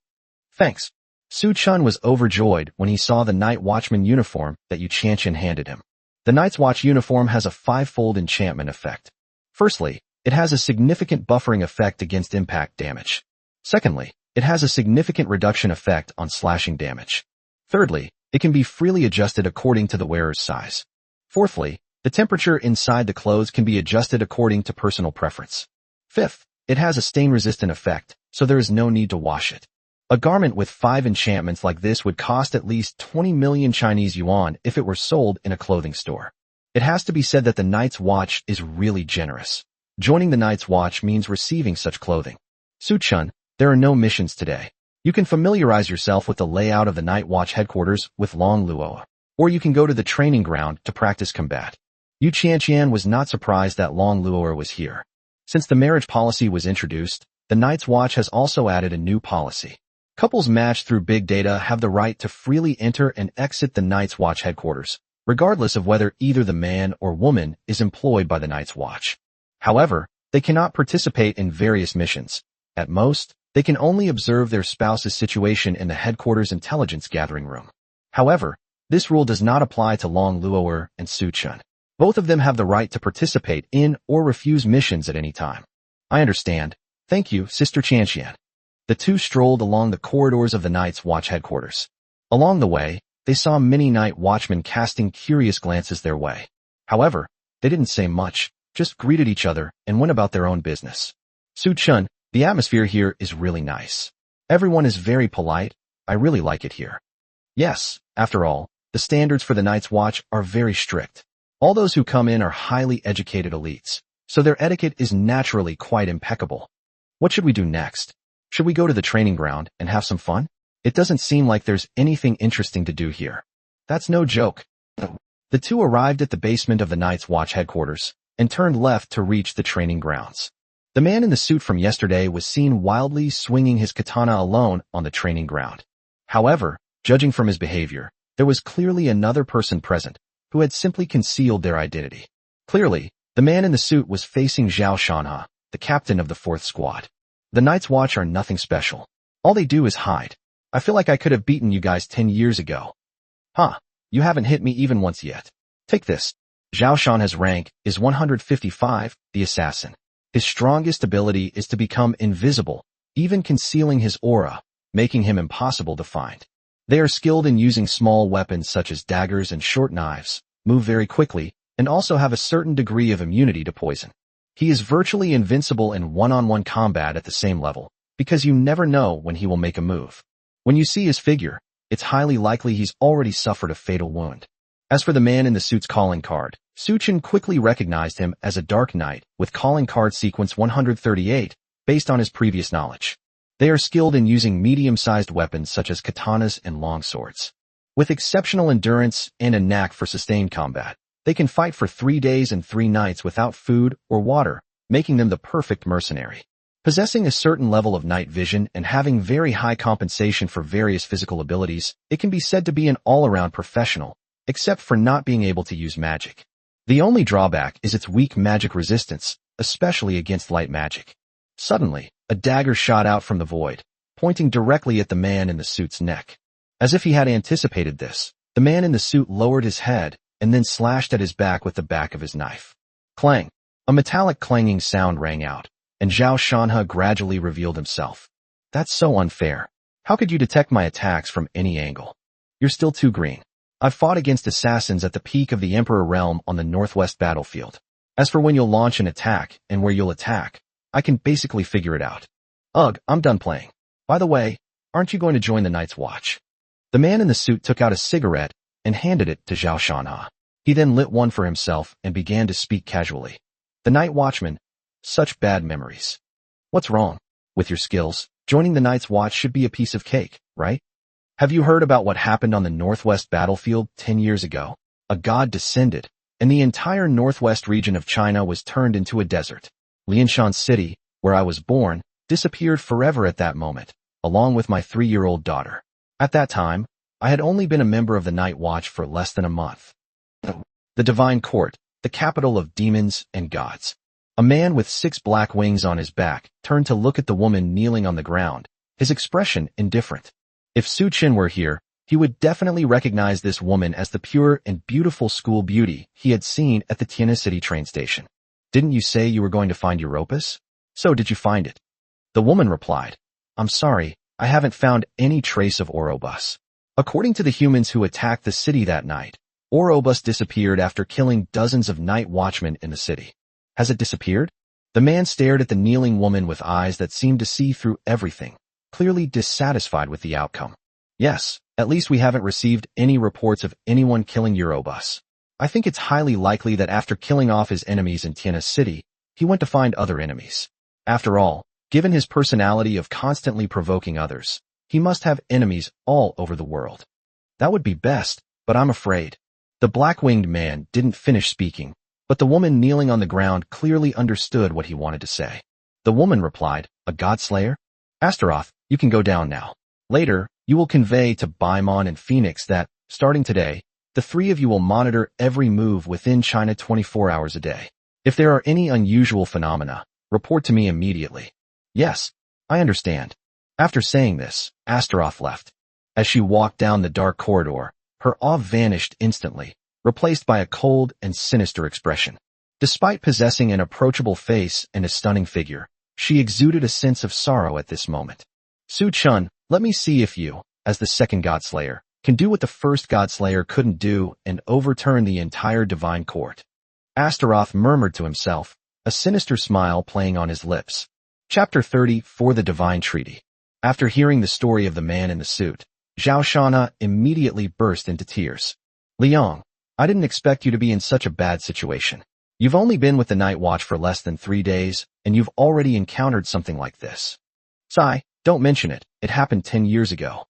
Thanks. Su-chun was overjoyed when he saw the night watchman uniform that Yu Chanchen handed him. The Night's Watch uniform has a five-fold enchantment effect. Firstly, it has a significant buffering effect against impact damage. Secondly, it has a significant reduction effect on slashing damage. Thirdly, it can be freely adjusted according to the wearer's size. Fourthly, the temperature inside the clothes can be adjusted according to personal preference. Fifth, it has a stain-resistant effect, so there is no need to wash it. A garment with 5 enchantments like this would cost at least 20 million Chinese yuan if it were sold in a clothing store. It has to be said that the Night's Watch is really generous. Joining the Night's Watch means receiving such clothing. Su-chun, there are no missions today. You can familiarize yourself with the layout of the Night Watch headquarters with Long Luo, or you can go to the training ground to practice combat. Yu Qianqian was not surprised that Long Luo was here. Since the marriage policy was introduced, the Night's Watch has also added a new policy. Couples matched through big data have the right to freely enter and exit the Night's Watch headquarters, regardless of whether either the man or woman is employed by the Night's Watch. However, they cannot participate in various missions. At most, they can only observe their spouse's situation in the headquarters intelligence gathering room. However, this rule does not apply to Long Luo'er and Su-chun. Both of them have the right to participate in or refuse missions at any time. I understand. Thank you, Sister Chanxian. The two strolled along the corridors of the Night's Watch headquarters. Along the way, they saw many night watchmen casting curious glances their way. However, they didn't say much, just greeted each other and went about their own business. Su-chun, the atmosphere here is really nice. Everyone is very polite. I really like it here. Yes, after all, the standards for the Night's Watch are very strict. All those who come in are highly educated elites, so their etiquette is naturally quite impeccable. What should we do next? Should we go to the training ground and have some fun? It doesn't seem like there's anything interesting to do here. That's no joke. The two arrived at the basement of the Night's Watch headquarters and turned left to reach the training grounds. The man in the suit from yesterday was seen wildly swinging his katana alone on the training ground. However, judging from his behavior, there was clearly another person present who had simply concealed their identity. Clearly, the man in the suit was facing Zhao Shanha, the captain of the 4th squad. The Night's Watch are nothing special. All they do is hide. I feel like I could have beaten you guys 10 years ago. Huh, you haven't hit me even once yet. Take this. Zhao Shanha's rank is 155, the assassin. His strongest ability is to become invisible, even concealing his aura, making him impossible to find. They are skilled in using small weapons such as daggers and short knives, move very quickly, and also have a certain degree of immunity to poison. He is virtually invincible in one-on-one combat at the same level, because you never know when he will make a move. When you see his figure, it's highly likely he's already suffered a fatal wound. As for the man in the suit's calling card, Su-chun quickly recognized him as a Dark Knight with calling card sequence 138, based on his previous knowledge. They are skilled in using medium-sized weapons such as katanas and longswords. With exceptional endurance and a knack for sustained combat, they can fight for 3 days and 3 nights without food or water, making them the perfect mercenary. Possessing a certain level of night vision and having very high compensation for various physical abilities, it can be said to be an all-around professional, except for not being able to use magic. The only drawback is its weak magic resistance, especially against light magic. Suddenly, a dagger shot out from the void, pointing directly at the man in the suit's neck. As if he had anticipated this, the man in the suit lowered his head and then slashed at his back with the back of his knife. Clang! A metallic clanging sound rang out, and Zhao Shanha gradually revealed himself. That's so unfair. How could you detect my attacks from any angle? You're still too green. I've fought against assassins at the peak of the Emperor Realm on the Northwest battlefield. As for when you'll launch an attack and where you'll attack, I can basically figure it out. Ugh, I'm done playing. By the way, aren't you going to join the Night's Watch? The man in the suit took out a cigarette and handed it to Zhao Shanha. He then lit one for himself and began to speak casually. The Night Watchman. Such bad memories. What's wrong? With your skills, joining the Night's Watch should be a piece of cake, right? Have you heard about what happened on the Northwest battlefield 10 years ago? A god descended, and the entire northwest region of China was turned into a desert. Lianshan City, where I was born, disappeared forever at that moment, along with my 3-year-old daughter. At that time, I had only been a member of the Night Watch for less than a month. The Divine Court, the capital of demons and gods. A man with 6 black wings on his back turned to look at the woman kneeling on the ground, his expression indifferent. If Su Chin were here, he would definitely recognize this woman as the pure and beautiful school beauty he had seen at the Tiana City train station. Didn't you say you were going to find Europus? So did you find it? The woman replied, I'm sorry, I haven't found any trace of Orobus. According to the humans who attacked the city that night, Orobus disappeared after killing dozens of night watchmen in the city. Has it disappeared? The man stared at the kneeling woman with eyes that seemed to see through everything, clearly dissatisfied with the outcome. Yes, at least we haven't received any reports of anyone killing Eurobus. I think it's highly likely that after killing off his enemies in Tiana City, he went to find other enemies. After all, given his personality of constantly provoking others, he must have enemies all over the world. That would be best, but I'm afraid. The black-winged man didn't finish speaking, but the woman kneeling on the ground clearly understood what he wanted to say. The woman replied, a godslayer? Astaroth, you can go down now. Later, you will convey to Baimon and Phoenix that, starting today, the 3 of you will monitor every move within China 24 hours a day. If there are any unusual phenomena, report to me immediately. Yes, I understand. After saying this, Astaroth left. As she walked down the dark corridor, her awe vanished instantly, replaced by a cold and sinister expression. Despite possessing an approachable face and a stunning figure, she exuded a sense of sorrow at this moment. Su Chun, let me see if you, as the second Godslayer, can do what the first Godslayer couldn't do and overturn the entire divine court. Astaroth murmured to himself, a sinister smile playing on his lips. Chapter 30 for the Divine Treaty. After hearing the story of the man in the suit, Zhao Shana immediately burst into tears. Liang, I didn't expect you to be in such a bad situation. You've only been with the Night Watch for less than 3 days, and you've already encountered something like this. Sai, don't mention it, it happened 10 years ago.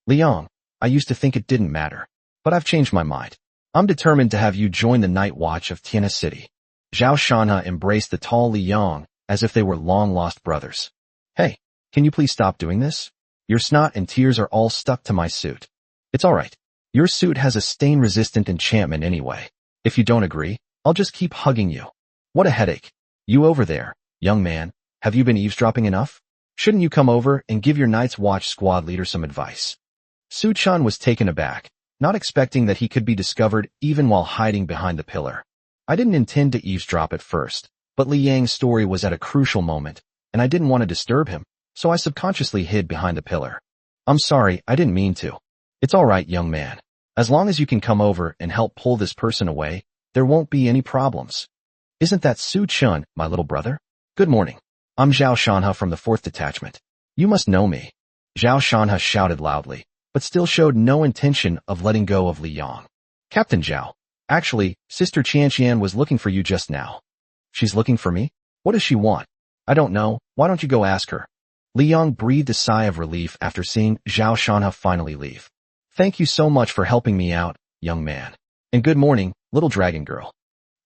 Liang, I used to think it didn't matter, but I've changed my mind. I'm determined to have you join the Night Watch of Tiana City. Zhao Shana embraced the tall Liang as if they were long-lost brothers. Hey, can you please stop doing this? Your snot and tears are all stuck to my suit. It's alright. Your suit has a stain-resistant enchantment anyway. If you don't agree, I'll just keep hugging you. What a headache. You over there, young man, have you been eavesdropping enough? Shouldn't you come over and give your Night's Watch squad leader some advice? Su Chan was taken aback, not expecting that he could be discovered even while hiding behind the pillar. I didn't intend to eavesdrop at first, but Li Yang's story was at a crucial moment, and I didn't want to disturb him, so I subconsciously hid behind the pillar. I'm sorry, I didn't mean to. It's alright, young man. As long as you can come over and help pull this person away, there won't be any problems. Isn't that Su Chun, my little brother? Good morning. I'm Zhao Shanha from the 4th Detachment. You must know me. Zhao Shanha shouted loudly, but still showed no intention of letting go of Li Yang. Captain Zhao, actually, Sister Qianqian was looking for you just now. She's looking for me? What does she want? I don't know, why don't you go ask her? Li Yang breathed a sigh of relief after seeing Zhao Shanha finally leave. Thank you so much for helping me out, young man. And good morning, little dragon girl.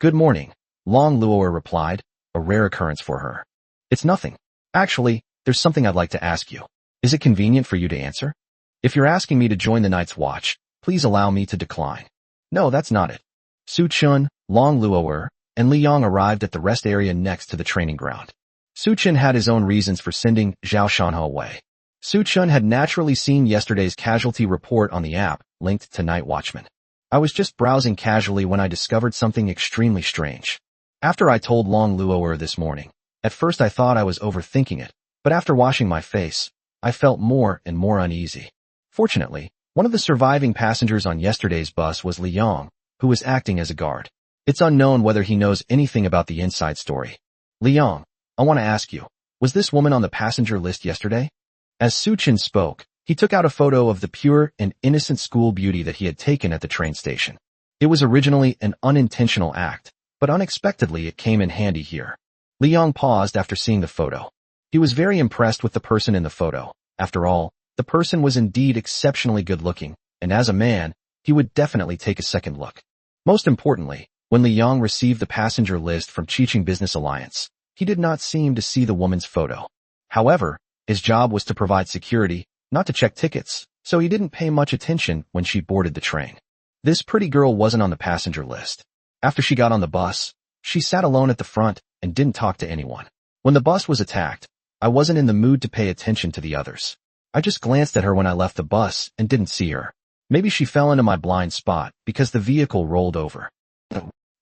Good morning, Long Luoer replied, a rare occurrence for her. It's nothing. Actually, there's something I'd like to ask you. Is it convenient for you to answer? If you're asking me to join the Night's Watch, please allow me to decline. No, that's not it. Su Chun, Long Luoer, and Li Yang arrived at the rest area next to the training ground. Su Chun had his own reasons for sending Zhao Shanha away. Su Chun had naturally seen yesterday's casualty report on the app linked to Night Watchman. I was just browsing casually when I discovered something extremely strange. After I told Long Luoer this morning, at first I thought I was overthinking it, but after washing my face, I felt more and more uneasy. Fortunately, one of the surviving passengers on yesterday's bus was Li Yang, who was acting as a guard. It's unknown whether he knows anything about the inside story. Li Yang, I want to ask you, was this woman on the passenger list yesterday? As Su Chin spoke, he took out a photo of the pure and innocent school beauty that he had taken at the train station. It was originally an unintentional act, but unexpectedly it came in handy here. Li Yang paused after seeing the photo. He was very impressed with the person in the photo. After all, the person was indeed exceptionally good-looking, and as a man, he would definitely take a second look. Most importantly, when Li Yang received the passenger list from Chiching Business Alliance, he did not seem to see the woman's photo. However, His job was to provide security, not to check tickets, so he didn't pay much attention when she boarded the train. This pretty girl wasn't on the passenger list. After she got on the bus, she sat alone at the front and didn't talk to anyone. When the bus was attacked, I wasn't in the mood to pay attention to the others. I just glanced at her when I left the bus and didn't see her. Maybe she fell into my blind spot because the vehicle rolled over.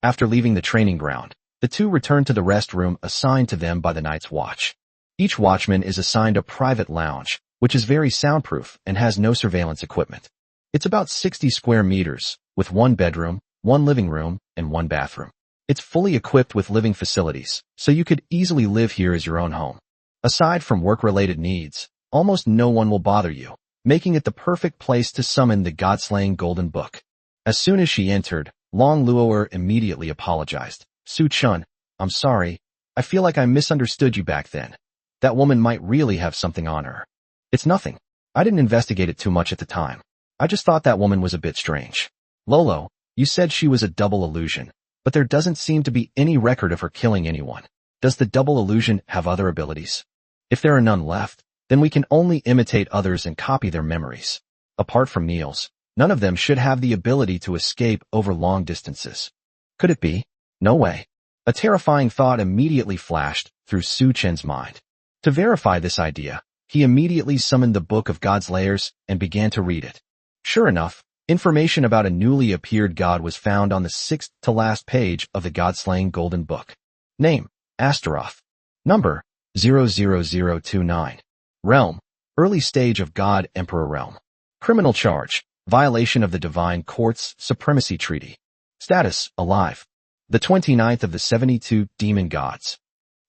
After leaving the training ground, the two returned to the rest room assigned to them by the night's watch. Each watchman is assigned a private lounge, which is very soundproof and has no surveillance equipment. It's about 60 square meters, with one bedroom, one living room, and one bathroom. It's fully equipped with living facilities, so you could easily live here as your own home. Aside from work-related needs, almost no one will bother you, making it the perfect place to summon the God-slaying golden book. As soon as she entered, Long Luo'er immediately apologized. Su-chun, I'm sorry. I feel like I misunderstood you back then. That woman might really have something on her. It's nothing. I didn't investigate it too much at the time. I just thought that woman was a bit strange. Lolo, you said she was a double illusion, but there doesn't seem to be any record of her killing anyone. Does the double illusion have other abilities? If there are none left, then we can only imitate others and copy their memories. Apart from Niels, none of them should have the ability to escape over long distances. Could it be? No way. A terrifying thought immediately flashed through Su Chen's mind. To verify this idea, he immediately summoned the Book of God's Layers and began to read it. Sure enough, information about a newly appeared god was found on the 6th to last page of the God-slaying Golden Book. Name, Astaroth. Number, 00029. Realm, early stage of God-Emperor realm. Criminal charge, violation of the Divine Court's Supremacy Treaty. Status, alive. The 29th of the 72 demon gods.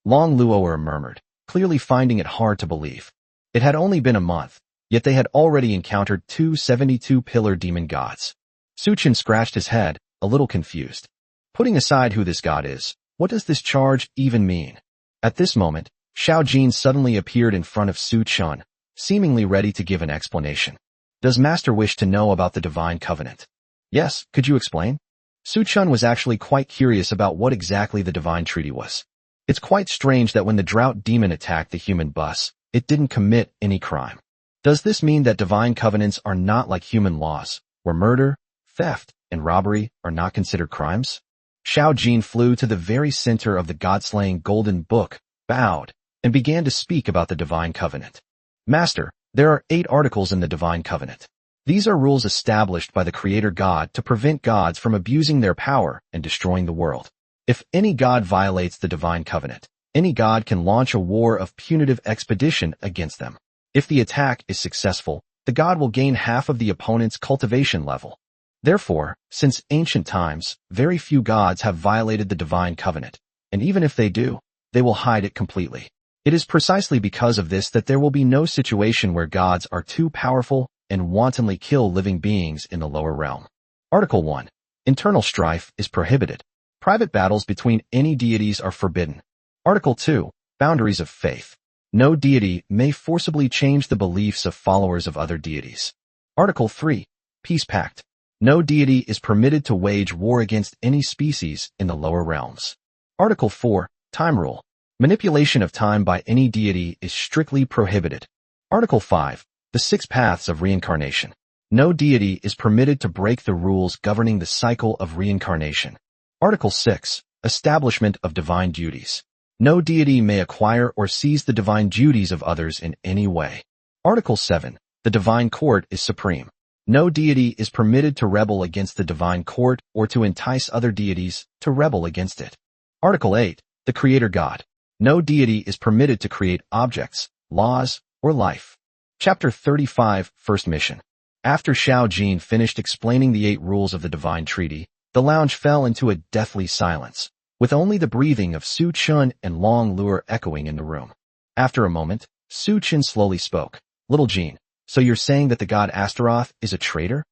Long Luo'er murmured, clearly finding it hard to believe. It had only been a month, yet they had already encountered two 72-pillar demon gods. Su Chen scratched his head, a little confused. Putting aside who this god is, what does this charge even mean? At this moment, Xiao Jin suddenly appeared in front of Su Chen, seemingly ready to give an explanation. Does Master wish to know about the Divine Covenant? Yes, could you explain? Su Chen was actually quite curious about what exactly the Divine Treaty was. It's quite strange that when the drought demon attacked the human bus, it didn't commit any crime. Does this mean that divine covenants are not like human laws, where murder, theft, and robbery are not considered crimes? Xiao Jin flew to the very center of the God-slaying Golden Book, bowed, and began to speak about the Divine Covenant. Master, there are 8 articles in the Divine Covenant. These are rules established by the Creator God to prevent gods from abusing their power and destroying the world. If any god violates the Divine Covenant, any god can launch a war of punitive expedition against them. If the attack is successful, the god will gain half of the opponent's cultivation level. Therefore, since ancient times, very few gods have violated the Divine Covenant, and even if they do, they will hide it completely. It is precisely because of this that there will be no situation where gods are too powerful and wantonly kill living beings in the lower realm. Article 1. Internal strife is prohibited. Private battles between any deities are forbidden. Article 2. Boundaries of faith. No deity may forcibly change the beliefs of followers of other deities. Article 3. Peace Pact. No deity is permitted to wage war against any species in the lower realms. Article 4. Time Rule. Manipulation of time by any deity is strictly prohibited. Article 5. The 6 Paths of Reincarnation. No deity is permitted to break the rules governing the cycle of reincarnation. Article 6. Establishment of divine duties. No deity may acquire or seize the divine duties of others in any way. Article 7. The Divine Court is supreme. No deity is permitted to rebel against the Divine Court or to entice other deities to rebel against it. Article 8. The Creator God. No deity is permitted to create objects, laws, or life. Chapter 35. First Mission. After Xiao Jin finished explaining the 8 rules of the Divine Treaty, the lounge fell into a deathly silence, with only the breathing of Su Chen and Long Luo'er echoing in the room. After a moment, Su Chen slowly spoke. Little Jin, so you're saying that the god Astaroth is a traitor?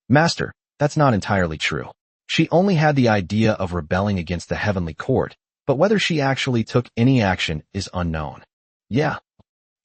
Master, that's not entirely true. She only had the idea of rebelling against the heavenly court, but whether she actually took any action is unknown. Yeah.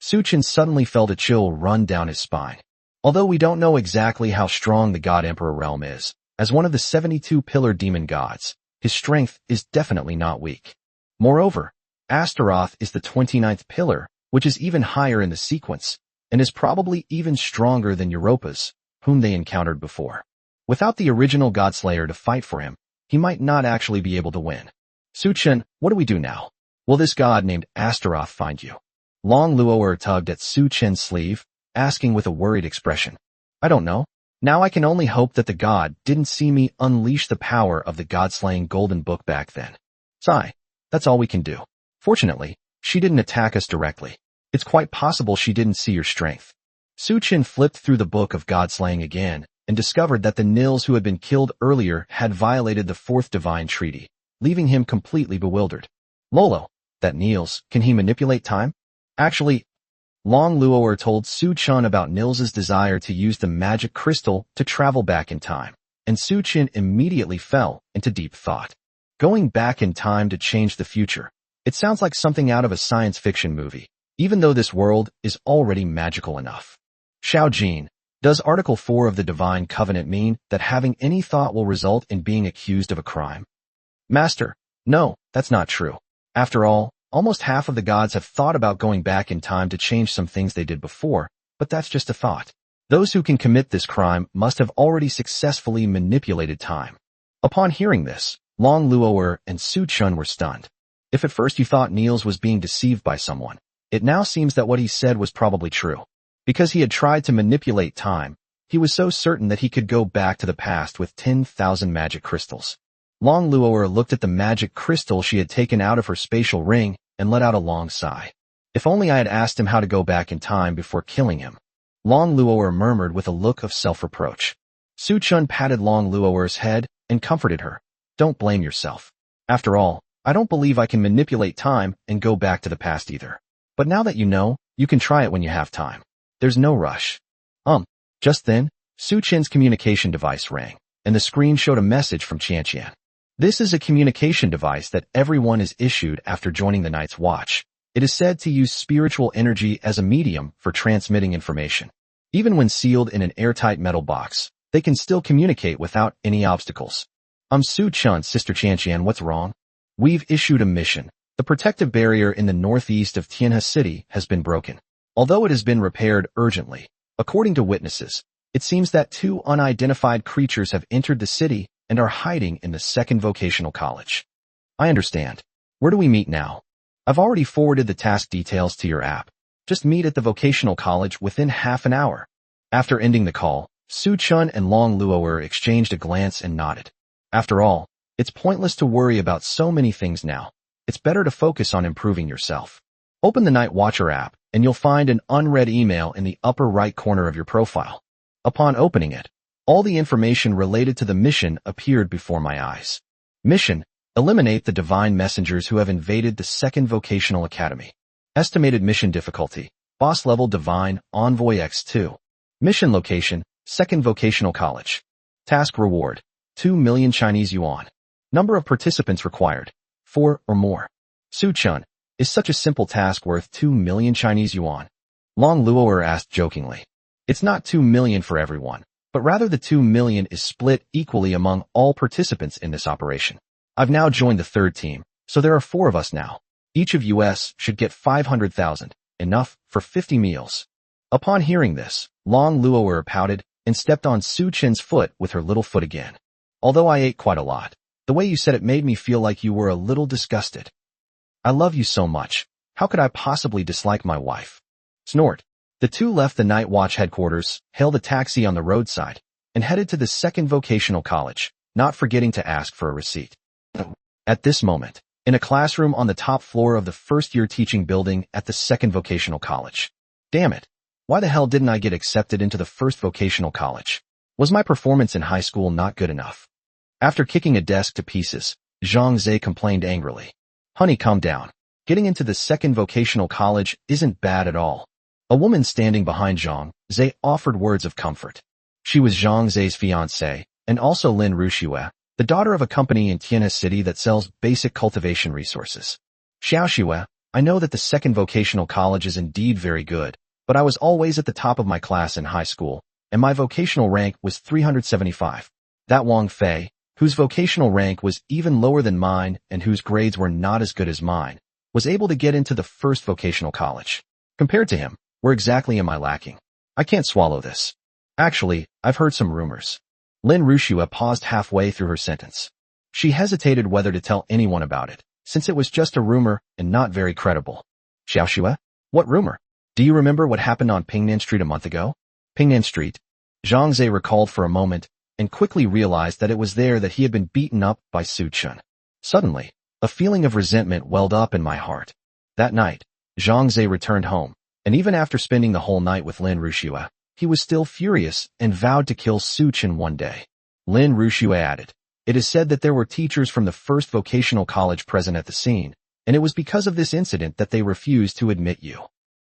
Su Chen suddenly felt a chill run down his spine. Although we don't know exactly how strong the God-Emperor realm is, as one of the 72-pillar demon gods, his strength is definitely not weak. Moreover, Astaroth is the 29th pillar, which is even higher in the sequence, and is probably even stronger than Europa's, whom they encountered before. Without the original Godslayer to fight for him, he might not actually be able to win. Su-chen, what do we do now? Will this god named Astaroth find you? Long Luo'er tugged at Su-chen's sleeve, asking with a worried expression. I don't know. Now I can only hope that the god didn't see me unleash the power of the god-slaying golden book back then. Sigh. That's all we can do. Fortunately, she didn't attack us directly. It's quite possible she didn't see your strength. Su-chen flipped through the book of god-slaying again and discovered that the Nils who had been killed earlier had violated the fourth divine treaty, leaving him completely bewildered. Lolo, that Nils, can he manipulate time? Actually, Long Luo'er told Su-chen about Nils's desire to use the magic crystal to travel back in time, and Su-chen immediately fell into deep thought. Going back in time to change the future. It sounds like something out of a science fiction movie, even though this world is already magical enough. Xiao Jin, does Article 4 of the Divine Covenant mean that having any thought will result in being accused of a crime? Master, no, that's not true. After all, almost half of the gods have thought about going back in time to change some things they did before, but that's just a thought. Those who can commit this crime must have already successfully manipulated time. Upon hearing this, Long Luo'er and Su-chen were stunned. If at first you thought Niels was being deceived by someone, it now seems that what he said was probably true. Because he had tried to manipulate time, he was so certain that he could go back to the past with 10,000 magic crystals. Long Luo'er looked at the magic crystal she had taken out of her spatial ring and let out a long sigh. If only I had asked him how to go back in time before killing him. Long Luo'er murmured with a look of self-reproach. Su-chen patted Long Luo'er's head and comforted her. Don't blame yourself. After all, I don't believe I can manipulate time and go back to the past either. But now that you know, you can try it when you have time. There's no rush. Just then, Su-chen's communication device rang, and the screen showed a message from Qianqian. This is a communication device that everyone is issued after joining the Night's Watch. It is said to use spiritual energy as a medium for transmitting information. Even when sealed in an airtight metal box, they can still communicate without any obstacles. Su-chen, Sister Qianqian, what's wrong? We've issued a mission. The protective barrier in the northeast of Tianhe City has been broken. Although it has been repaired urgently, according to witnesses, it seems that 2 unidentified creatures have entered the city and are hiding in the second vocational college. I understand. Where do we meet now? I've already forwarded the task details to your app. Just meet at the vocational college within half an hour. After ending the call, Su-chen and Long Luo'er exchanged a glance and nodded. After all, it's pointless to worry about so many things now. It's better to focus on improving yourself. Open the Night Watcher app, and you'll find an unread email in the upper right corner of your profile. Upon opening it, all the information related to the mission appeared before my eyes. Mission: eliminate the divine messengers who have invaded the second vocational academy. Estimated mission difficulty: boss level divine, envoy X2. Mission location: second vocational college. Task reward: 2 million Chinese yuan. Number of participants required: 4 or more. Su-chen, is such a simple task worth 2 million Chinese yuan? Long Luo'er asked jokingly. It's not 2 million for everyone, but rather the 2 million is split equally among all participants in this operation. I've now joined the third team, so there are 4 of us now. Each of us should get 500,000, enough for 50 meals. Upon hearing this, Long Luo'er pouted and stepped on Su-chen's foot with her little foot again. Although I ate quite a lot, the way you said it made me feel like you were a little disgusted. I love you so much. How could I possibly dislike my wife? Snort. The two left the Night Watch headquarters, hailed a taxi on the roadside, and headed to the second vocational college, not forgetting to ask for a receipt. At this moment, in a classroom on the top floor of the first-year teaching building at the second vocational college. Damn it. Why the hell didn't I get accepted into the first vocational college? Was my performance in high school not good enough? After kicking a desk to pieces, Zhang Zhe complained angrily. Honey, calm down. Getting into the second vocational college isn't bad at all. A woman standing behind Zhang Zhe offered words of comfort. She was Zhang Zhe's fiancée, and also Lin Ruxue, the daughter of a company in Tianhe City that sells basic cultivation resources. Xiaoxue, I know that the second vocational college is indeed very good, but I was always at the top of my class in high school, and my vocational rank was 375. That Wang Fei, whose vocational rank was even lower than mine and whose grades were not as good as mine, was able to get into the first vocational college. Compared to him, where exactly am I lacking? I can't swallow this. Actually, I've heard some rumors. Lin Rushua paused halfway through her sentence. She hesitated whether to tell anyone about it, since it was just a rumor and not very credible. Xiaoxua? What rumor? Do you remember what happened on Pingnan Street a month ago? Pingnan Street? Zhang Zhe recalled for a moment and quickly realized that it was there that he had been beaten up by Su Chun. Suddenly, a feeling of resentment welled up in my heart. That night, Zhang Zhe returned home, and even after spending the whole night with Lin Rushua, he was still furious and vowed to kill Su Chun one day. Lin Rushua added, "It is said that there were teachers from the first vocational college present at the scene, and it was because of this incident that they refused to admit you."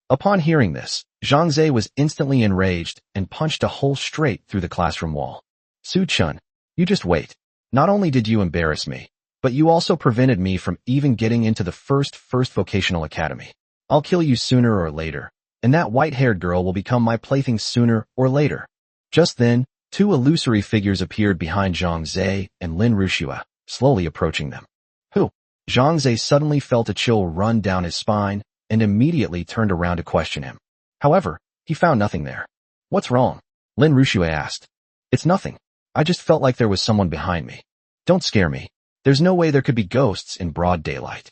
Upon hearing this, Zhang Zhe was instantly enraged and punched a hole straight through the classroom wall. "Su Chun, you just wait. Not only did you embarrass me, but you also prevented me from even getting into the first vocational academy. I'll kill you sooner or later, and that white-haired girl will become my plaything sooner or later." Just then, two illusory figures appeared behind Zhang Zhe and Lin Rushua, slowly approaching them. Who? Zhang Zhe suddenly felt a chill run down his spine and immediately turned around to question him. However, he found nothing there. "What's wrong?" Lin Rushua asked. "It's nothing. I just felt like there was someone behind me." "Don't scare me. There's no way there could be ghosts in broad daylight."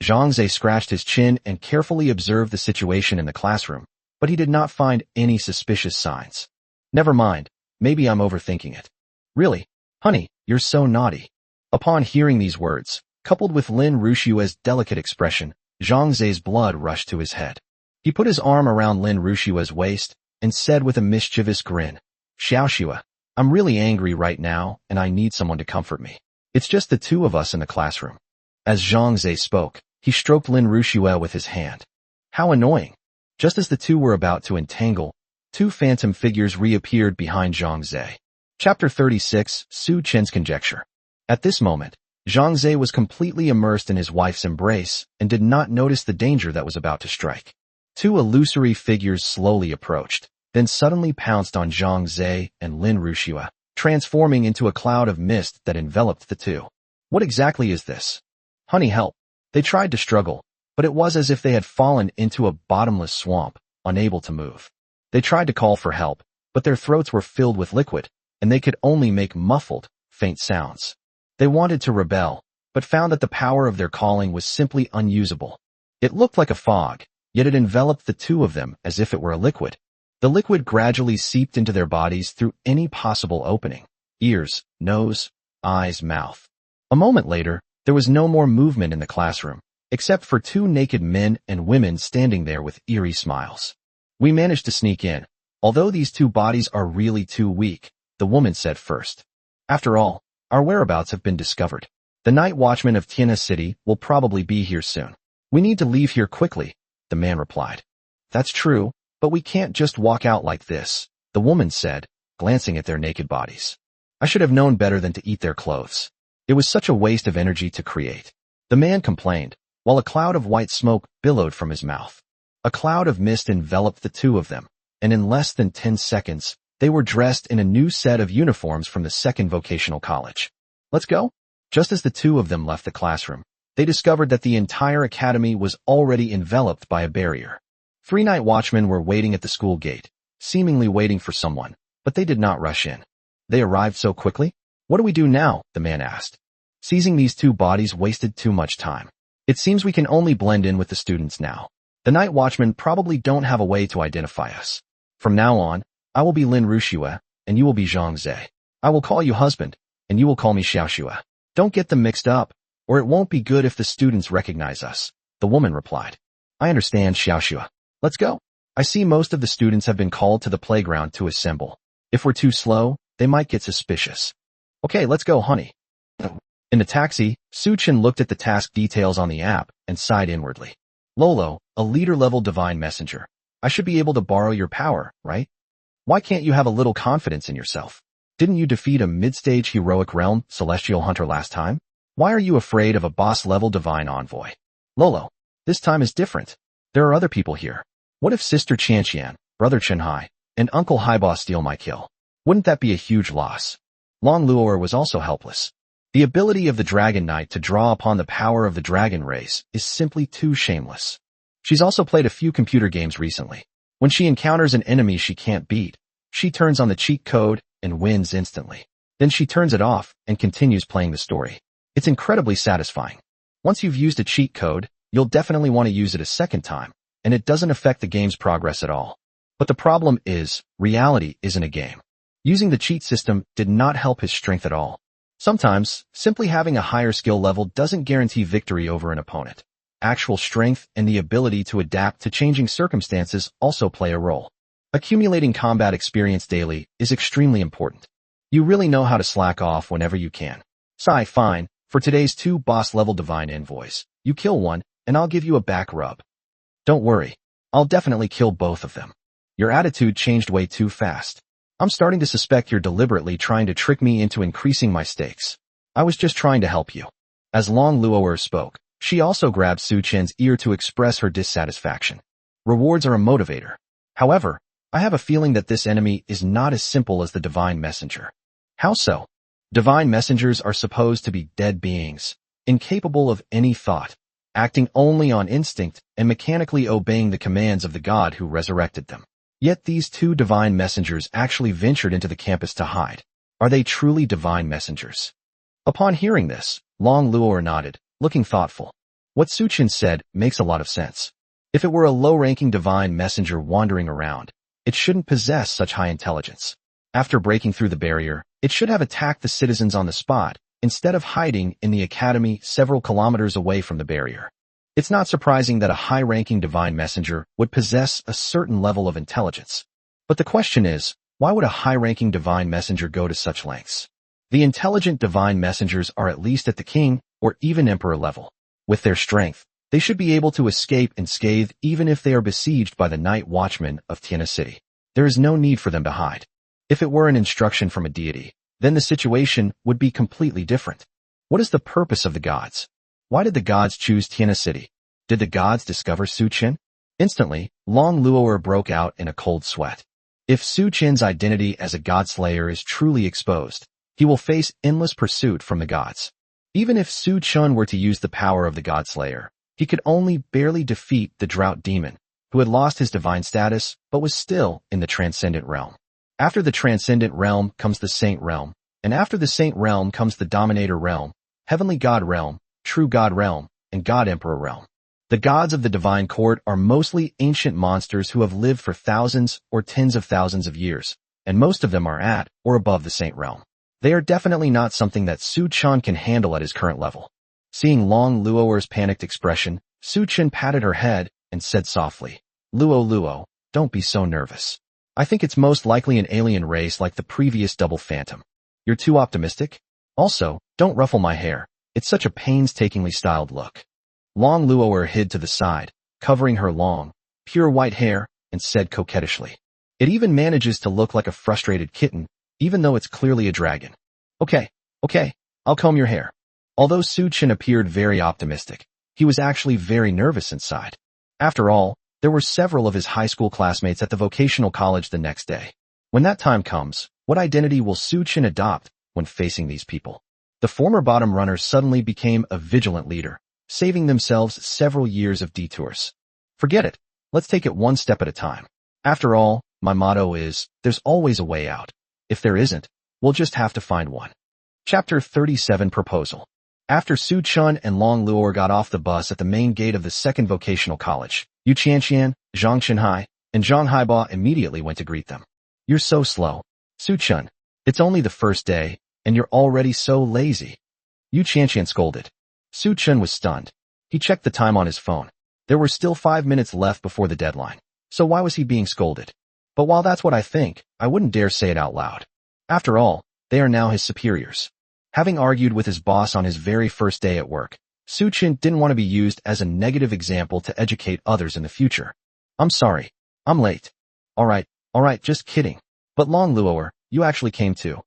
Zhang Zhe scratched his chin and carefully observed the situation in the classroom, but he did not find any suspicious signs. "Never mind. Maybe I'm overthinking it." "Really? Honey, you're so naughty." Upon hearing these words, coupled with Lin Rushua's delicate expression, Zhang Ze's blood rushed to his head. He put his arm around Lin Rushua's waist and said with a mischievous grin, "Xiaoxua, I'm really angry right now and I need someone to comfort me. It's just the two of us in the classroom." As Zhang Ze spoke, he stroked Lin Rushua with his hand. How annoying. Just as the two were about to entangle, two phantom figures reappeared behind Zhang Ze. Chapter 36, Su Chen's Conjecture. At this moment, Zhang Ze was completely immersed in his wife's embrace and did not notice the danger that was about to strike. Two illusory figures slowly approached, then suddenly pounced on Zhang Ze and Lin Rushua, transforming into a cloud of mist that enveloped the two. "What exactly is this? Honey, help." They tried to struggle, but it was as if they had fallen into a bottomless swamp, unable to move. They tried to call for help, but their throats were filled with liquid, and they could only make muffled, faint sounds. They wanted to rebel, but found that the power of their calling was simply unusable. It looked like a fog, yet it enveloped the two of them as if it were a liquid. The liquid gradually seeped into their bodies through any possible opening: ears, nose, eyes, mouth. A moment later, there was no more movement in the classroom, except for two naked men and women standing there with eerie smiles. "We managed to sneak in, although these two bodies are really too weak," the woman said first. "After all, our whereabouts have been discovered. The night watchman of Tianhe City will probably be here soon. We need to leave here quickly," the man replied. "That's true, but we can't just walk out like this," the woman said, glancing at their naked bodies. "I should have known better than to eat their clothes. It was such a waste of energy to create," the man complained, while a cloud of white smoke billowed from his mouth. A cloud of mist enveloped the two of them, and in less than 10 seconds, they were dressed in a new set of uniforms from the second vocational college. "Let's go." Just as the two of them left the classroom, they discovered that the entire academy was already enveloped by a barrier. 3 night watchmen were waiting at the school gate, seemingly waiting for someone, but they did not rush in. "They arrived so quickly? What do we do now?" the man asked. "Seizing these two bodies wasted too much time. It seems we can only blend in with the students now. The night watchmen probably don't have a way to identify us. From now on, I will be Lin Rushua, and you will be Zhang Ze. I will call you husband, and you will call me Xiaoxua. Don't get them mixed up, or it won't be good if the students recognize us," the woman replied. "I understand, Xiaoxua. Let's go. I see most of the students have been called to the playground to assemble. If we're too slow, they might get suspicious." "Okay, let's go, honey." In the taxi, Su Chen looked at the task details on the app and sighed inwardly. "Lolo, a leader-level divine messenger. I should be able to borrow your power, right? Why can't you have a little confidence in yourself? Didn't you defeat a mid-stage heroic realm celestial hunter last time? Why are you afraid of a boss-level divine envoy? Lolo, this time is different. There are other people here. What if Sister Chanxian, Brother Chenhai, and Uncle Haiba steal my kill? Wouldn't that be a huge loss?" Long Luor was also helpless. The ability of the Dragon Knight to draw upon the power of the dragon race is simply too shameless. She's also played a few computer games recently. When she encounters an enemy she can't beat, she turns on the cheat code and wins instantly. Then she turns it off and continues playing the story. It's incredibly satisfying. Once you've used a cheat code, you'll definitely want to use it a second time, and it doesn't affect the game's progress at all. But the problem is, reality isn't a game. Using the cheat system did not help his strength at all. Sometimes, simply having a higher skill level doesn't guarantee victory over an opponent. Actual strength and the ability to adapt to changing circumstances also play a role. Accumulating combat experience daily is extremely important. You really know how to slack off whenever you can. Fine, for today's 2 boss-level divine envoys, you kill one, and I'll give you a back rub. Don't worry, I'll definitely kill both of them. Your attitude changed way too fast. I'm starting to suspect you're deliberately trying to trick me into increasing my stakes. I was just trying to help you. As Long Luo'er spoke, she also grabbed Su Chen's ear to express her dissatisfaction. Rewards are a motivator. However, I have a feeling that this enemy is not as simple as the Divine Messenger. How so? Divine Messengers are supposed to be dead beings, incapable of any thought, acting only on instinct and mechanically obeying the commands of the God who resurrected them. Yet these 2 divine messengers actually ventured into the campus to hide. Are they truly divine messengers? Upon hearing this, Long Luo'er nodded, looking thoughtful. What Su Chen said makes a lot of sense. If it were a low-ranking divine messenger wandering around, it shouldn't possess such high intelligence. After breaking through the barrier, it should have attacked the citizens on the spot, instead of hiding in the academy several kilometers away from the barrier. It's not surprising that a high-ranking divine messenger would possess a certain level of intelligence. But the question is, why would a high-ranking divine messenger go to such lengths? The intelligent divine messengers are at least at the king or even emperor level. With their strength, they should be able to escape unscathed even if they are besieged by the night watchmen of Tiana City. There is no need for them to hide. If it were an instruction from a deity, then the situation would be completely different. What is the purpose of the gods? Why did the gods choose Tiana City? Did the gods discover Su Chen? Instantly, Long Luo'er broke out in a cold sweat. If Su Chen's identity as a godslayer is truly exposed, he will face endless pursuit from the gods. Even if Su Chen were to use the power of the godslayer, he could only barely defeat the drought demon, who had lost his divine status but was still in the transcendent realm. After the transcendent realm comes the saint realm, and after the saint realm comes the dominator realm, heavenly god realm, true god realm, and god emperor realm. The gods of the divine court are mostly ancient monsters who have lived for thousands or tens of thousands of years, and most of them are at or above the saint realm. They are definitely not something that Su Chen can handle at his current level. Seeing Long Luo'er's panicked expression, Su Chen patted her head and said softly, Luo, don't be so nervous. I think it's most likely an alien race like the previous double phantom. You're too optimistic? Also, don't ruffle my hair. It's such a painstakingly styled look. Long Luo'er hid to the side, covering her long, pure white hair, and said coquettishly. It even manages to look like a frustrated kitten, even though it's clearly a dragon. Okay, I'll comb your hair. Although Su Chen appeared very optimistic, he was actually very nervous inside. After all, there were several of his high school classmates at the vocational college the next day. When that time comes, what identity will Su Chen adopt when facing these people? The former bottom runners suddenly became a vigilant leader, saving themselves several years of detours. Forget it. Let's take it one step at a time. After all, my motto is, there's always a way out. If there isn't, we'll just have to find one. Chapter 37 Proposal. After Su Chen and Long Luo'er got off the bus at the main gate of the second vocational college, Yu Qianqian, Zhang Qinhai, and Zhang Haiba immediately went to greet them. You're so slow. Su Chen, it's only the first day, and you're already so lazy. Yu Qianqian scolded. Su Chen was stunned. He checked the time on his phone. There were still 5 minutes left before the deadline. So why was he being scolded? But while that's what I think, I wouldn't dare say it out loud. After all, they are now his superiors. Having argued with his boss on his very first day at work, Su Chen didn't want to be used as a negative example to educate others in the future. I'm sorry. I'm late. Alright, just kidding. But Long Luo'er, you actually came too.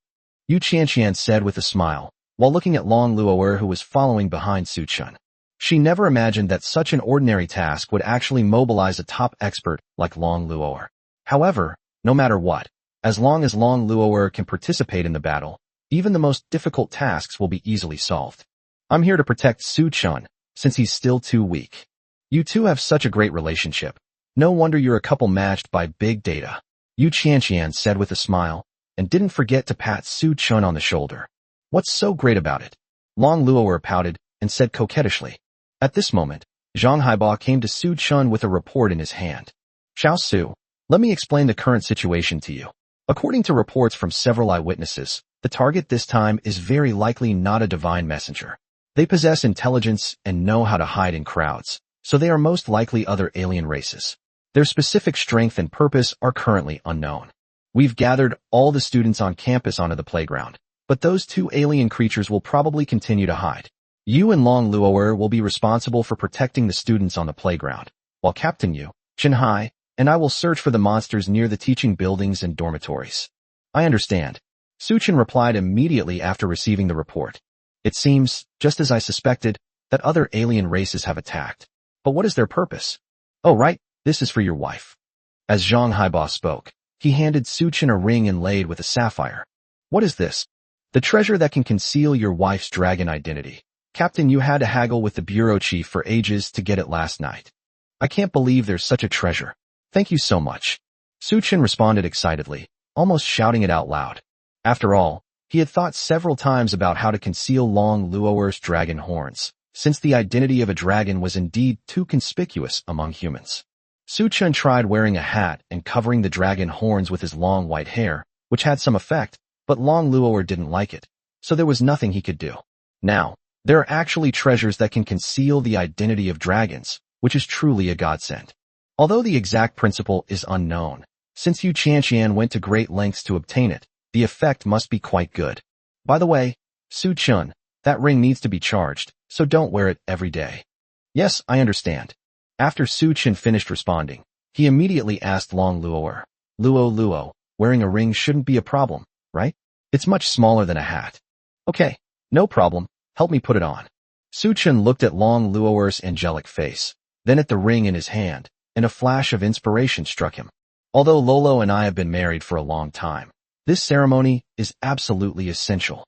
Yu Qianqian said with a smile, while looking at Long Luo'er who was following behind Su Chen. She never imagined that such an ordinary task would actually mobilize a top expert like Long Luo'er. However, no matter what, as long as Long Luo'er can participate in the battle, even the most difficult tasks will be easily solved. I'm here to protect Su Chen, since he's still too weak. You two have such a great relationship. No wonder you're a couple matched by big data. Yu Qianqian said with a smile, and didn't forget to pat Su Chun on the shoulder. What's so great about it? Long Luo'er pouted and said coquettishly. At this moment, Zhang Haiba came to Su Chun with a report in his hand. Xiao Su, let me explain the current situation to you. According to reports from several eyewitnesses, the target this time is very likely not a divine messenger. They possess intelligence and know how to hide in crowds, so they are most likely other alien races. Their specific strength and purpose are currently unknown. We've gathered all the students on campus onto the playground, but those two alien creatures will probably continue to hide. You and Long Luo'er will be responsible for protecting the students on the playground, while Captain Yu, Chenhai, and I will search for the monsters near the teaching buildings and dormitories. I understand. Su Chen replied immediately after receiving the report. It seems, just as I suspected, that other alien races have attacked. But what is their purpose? Oh right, this is for your wife. As Zhang Haiba spoke, he handed Su Chen a ring inlaid with a sapphire. What is this? The treasure that can conceal your wife's dragon identity. Captain, you had to haggle with the bureau chief for ages to get it last night. I can't believe there's such a treasure. Thank you so much. Su Chen responded excitedly, almost shouting it out loud. After all, he had thought several times about how to conceal Long Luo'er's dragon horns, since the identity of a dragon was indeed too conspicuous among humans. Su Chen tried wearing a hat and covering the dragon horns with his long white hair, which had some effect, but Long Luo'er didn't like it, so there was nothing he could do. Now, there are actually treasures that can conceal the identity of dragons, which is truly a godsend. Although the exact principle is unknown, since Yu Qianqian went to great lengths to obtain it, the effect must be quite good. By the way, Su Chun, that ring needs to be charged, so don't wear it every day. Yes, I understand. After Su Chen finished responding, he immediately asked Long Luo'er. Luo, wearing a ring shouldn't be a problem, right? It's much smaller than a hat. Okay, no problem, help me put it on. Su Chen looked at Long Luo'er's angelic face, then at the ring in his hand, and a flash of inspiration struck him. Although Lolo and I have been married for a long time, this ceremony is absolutely essential.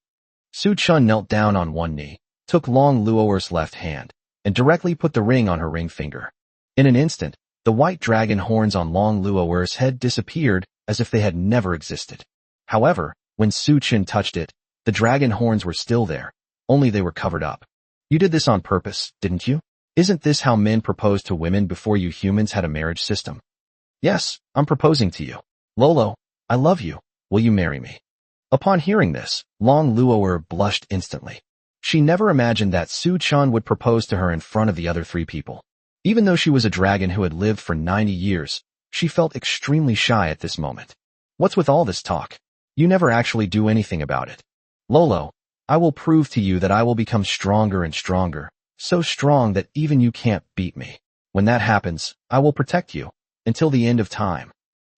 Su Chun knelt down on one knee, took Long Luo'er's left hand, and directly put the ring on her ring finger. In an instant, the white dragon horns on Long Luo'er's head disappeared as if they had never existed. However, when Su Chen touched it, the dragon horns were still there, only they were covered up. You did this on purpose, didn't you? Isn't this how men proposed to women before you humans had a marriage system? Yes, I'm proposing to you. Lolo, I love you. Will you marry me? Upon hearing this, Long Luo'er blushed instantly. She never imagined that Su Chun would propose to her in front of the other three people. Even though she was a dragon who had lived for 90 years, she felt extremely shy at this moment. What's with all this talk? You never actually do anything about it. Lolo, I will prove to you that I will become stronger and stronger, so strong that even you can't beat me. When that happens, I will protect you, until the end of time.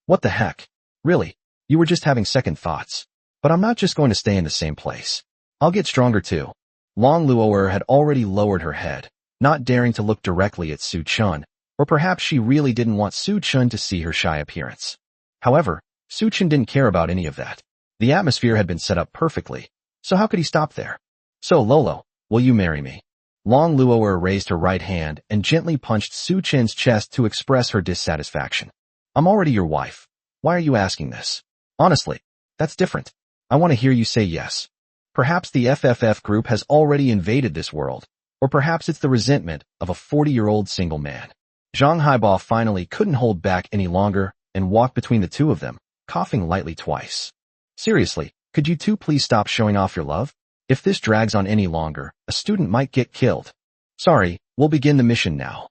What the heck? Really? You were just having second thoughts. But I'm not just going to stay in the same place. I'll get stronger too. Long Luo'er had already lowered her head, not daring to look directly at Su Chun, or perhaps she really didn't want Su Chun to see her shy appearance. However, Su Chun didn't care about any of that. The atmosphere had been set up perfectly, so how could he stop there? So Lolo, will you marry me? Long Luo'er raised her right hand and gently punched Su Chen's chest to express her dissatisfaction. I'm already your wife. Why are you asking this? Honestly, that's different. I want to hear you say yes. Perhaps the FFF group has already invaded this world, or perhaps it's the resentment of a 40-year-old single man. Zhang Haiba finally couldn't hold back any longer and walked between the two of them, coughing lightly twice. Seriously, could you two please stop showing off your love? If this drags on any longer, a student might get killed. Sorry, we'll begin the mission now.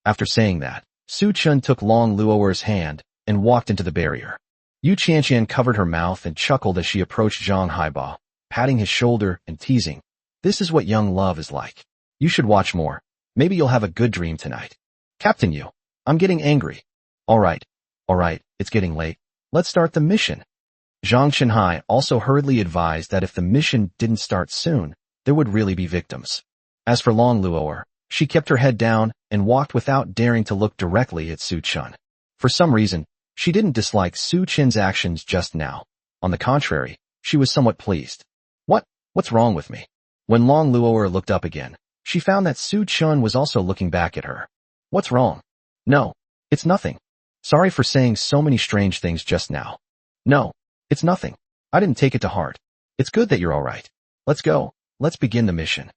After saying that, Su Chun took Long Luo'er's hand and walked into the barrier. Yu Qianqian covered her mouth and chuckled as she approached Zhang Haiba, patting his shoulder and teasing. This is what young love is like. You should watch more. Maybe you'll have a good dream tonight. Captain Yu, I'm getting angry. Alright, it's getting late. Let's start the mission. Zhang Chenhai also hurriedly advised that if the mission didn't start soon, there would really be victims. As for Long Luo'er, she kept her head down and walked without daring to look directly at Su Chun. For some reason, she didn't dislike Su Chen's actions just now. On the contrary, she was somewhat pleased. What's wrong with me? When Long Luo'er looked up again, she found that Su Chun was also looking back at her. What's wrong? No, it's nothing. Sorry for saying so many strange things just now. No, it's nothing. I didn't take it to heart. It's good that you're all right. Let's go. Let's begin the mission.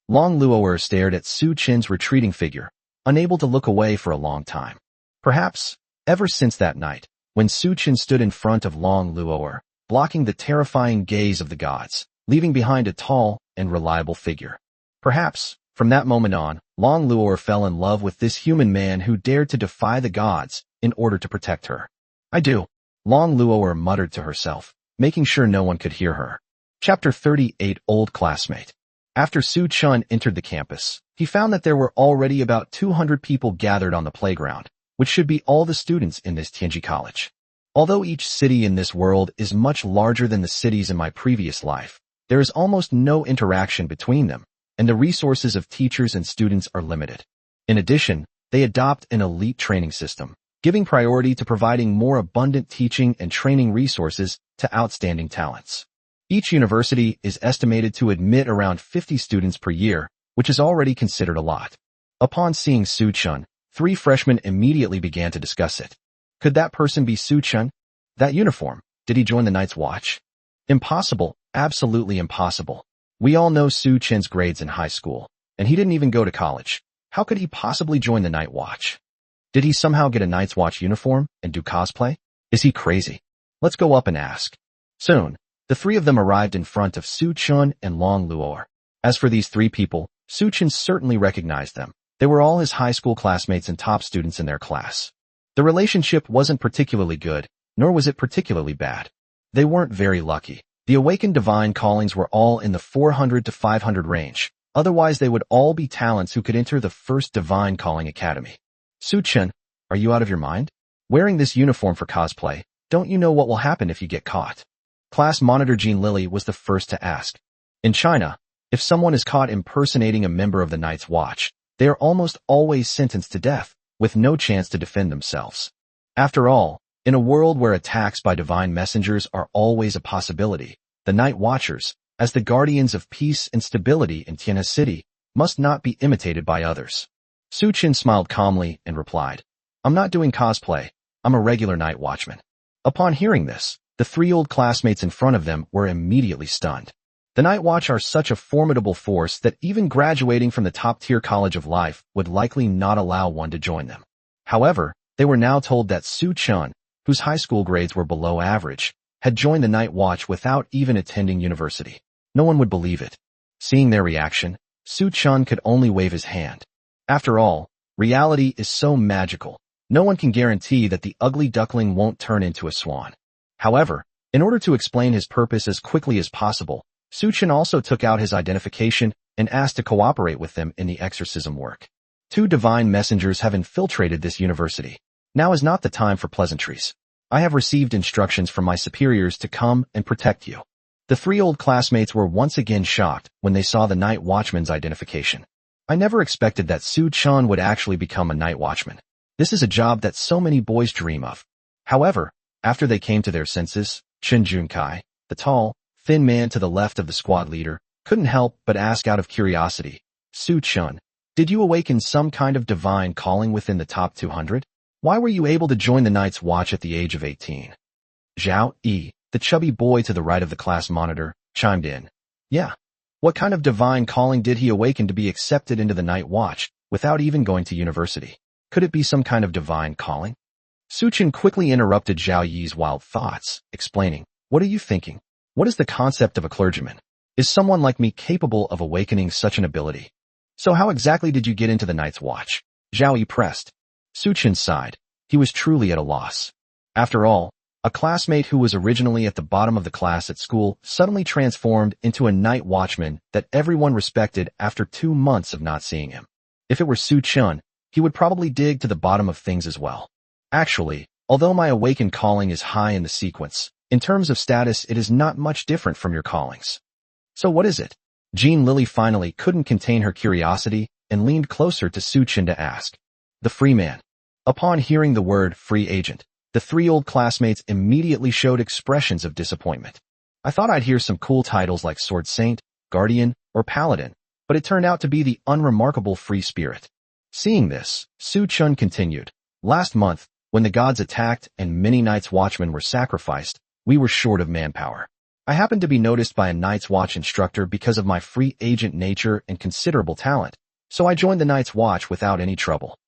Long Luo'er stared at Su Chin's retreating figure, unable to look away for a long time. Perhaps, ever since that night, when Su Chin stood in front of Long Luo'er, blocking the terrifying gaze of the gods, leaving behind a tall and reliable figure. Perhaps, from that moment on, Long Luo'er fell in love with this human man who dared to defy the gods in order to protect her. I do. Long Luo'er muttered to herself, making sure no one could hear her. Chapter 38 Old Classmate. After Su Chun entered the campus, he found that there were already about 200 people gathered on the playground, which should be all the students in this Tianji college. Although each city in this world is much larger than the cities in my previous life, there is almost no interaction between them, and the resources of teachers and students are limited. In addition, they adopt an elite training system, giving priority to providing more abundant teaching and training resources to outstanding talents. Each university is estimated to admit around 50 students per year, which is already considered a lot. Upon seeing Su Chun, 3 freshmen immediately began to discuss it. Could that person be Su Chun? That uniform, did he join the Night's Watch? Impossible, absolutely impossible. We all know Su Chin's grades in high school, and he didn't even go to college. How could he possibly join the Night Watch? Did he somehow get a Night's Watch uniform and do cosplay? Is he crazy? Let's go up and ask. Soon, the 3 of them arrived in front of Su Chun and Long Luo'er. As for these 3 people, Su Chun certainly recognized them. They were all his high school classmates and top students in their class. The relationship wasn't particularly good, nor was it particularly bad. They weren't very lucky. The awakened divine callings were all in the 400 to 500 range. Otherwise, they would all be talents who could enter the first divine calling academy. Su Chun, are you out of your mind? Wearing this uniform for cosplay, don't you know what will happen if you get caught? Class monitor Jean Lily was the first to ask. In China, if someone is caught impersonating a member of the Night's Watch, they are almost always sentenced to death, with no chance to defend themselves. After all, in a world where attacks by divine messengers are always a possibility, the Night Watchers, as the guardians of peace and stability in Tianhe City, must not be imitated by others. Su Chin smiled calmly and replied, I'm not doing cosplay, I'm a regular night watchman. Upon hearing this, the 3 old classmates in front of them were immediately stunned. The Night Watch are such a formidable force that even graduating from the top-tier college of life would likely not allow one to join them. However, they were now told that Su Chun, whose high school grades were below average, had joined the Night Watch without even attending university. No one would believe it. Seeing their reaction, Su Chun could only wave his hand. After all, reality is so magical. No one can guarantee that the ugly duckling won't turn into a swan. However, in order to explain his purpose as quickly as possible, Su Chun also took out his identification and asked to cooperate with them in the exorcism work. 2 divine messengers have infiltrated this university. Now is not the time for pleasantries. I have received instructions from my superiors to come and protect you. The 3 old classmates were once again shocked when they saw the Night Watchman's identification. I never expected that Su Chun would actually become a Night Watchman. This is a job that so many boys dream of. However, after they came to their senses, Chen Junkai, the tall, thin man to the left of the squad leader, couldn't help but ask out of curiosity, Su Chun, did you awaken some kind of divine calling within the top 200? Why were you able to join the Night's Watch at the age of 18? Zhao Yi, the chubby boy to the right of the class monitor, chimed in. Yeah. What kind of divine calling did he awaken to be accepted into the Night Watch without even going to university? Could it be some kind of divine calling? Su Chin quickly interrupted Zhao Yi's wild thoughts, explaining, what are you thinking? What is the concept of a clergyman? Is someone like me capable of awakening such an ability? So how exactly did you get into the Night's Watch? Zhao Yi pressed. Su Chin sighed. He was truly at a loss. After all, a classmate who was originally at the bottom of the class at school suddenly transformed into a night watchman that everyone respected after 2 months of not seeing him. If it were Su Chun, he would probably dig to the bottom of things as well. Actually, although my awakened calling is high in the sequence, in terms of status it is not much different from your callings. So what is it? Jean Lily finally couldn't contain her curiosity and leaned closer to Su Chin to ask. The free man. Upon hearing the word free agent, the 3 old classmates immediately showed expressions of disappointment. I thought I'd hear some cool titles like Sword Saint, Guardian, or Paladin, but it turned out to be the unremarkable free spirit. Seeing this, Su Chun continued. Last month, when the gods attacked and many Night's Watchmen were sacrificed, we were short of manpower. I happened to be noticed by a Night's Watch instructor because of my free agent nature and considerable talent, so I joined the Night's Watch without any trouble.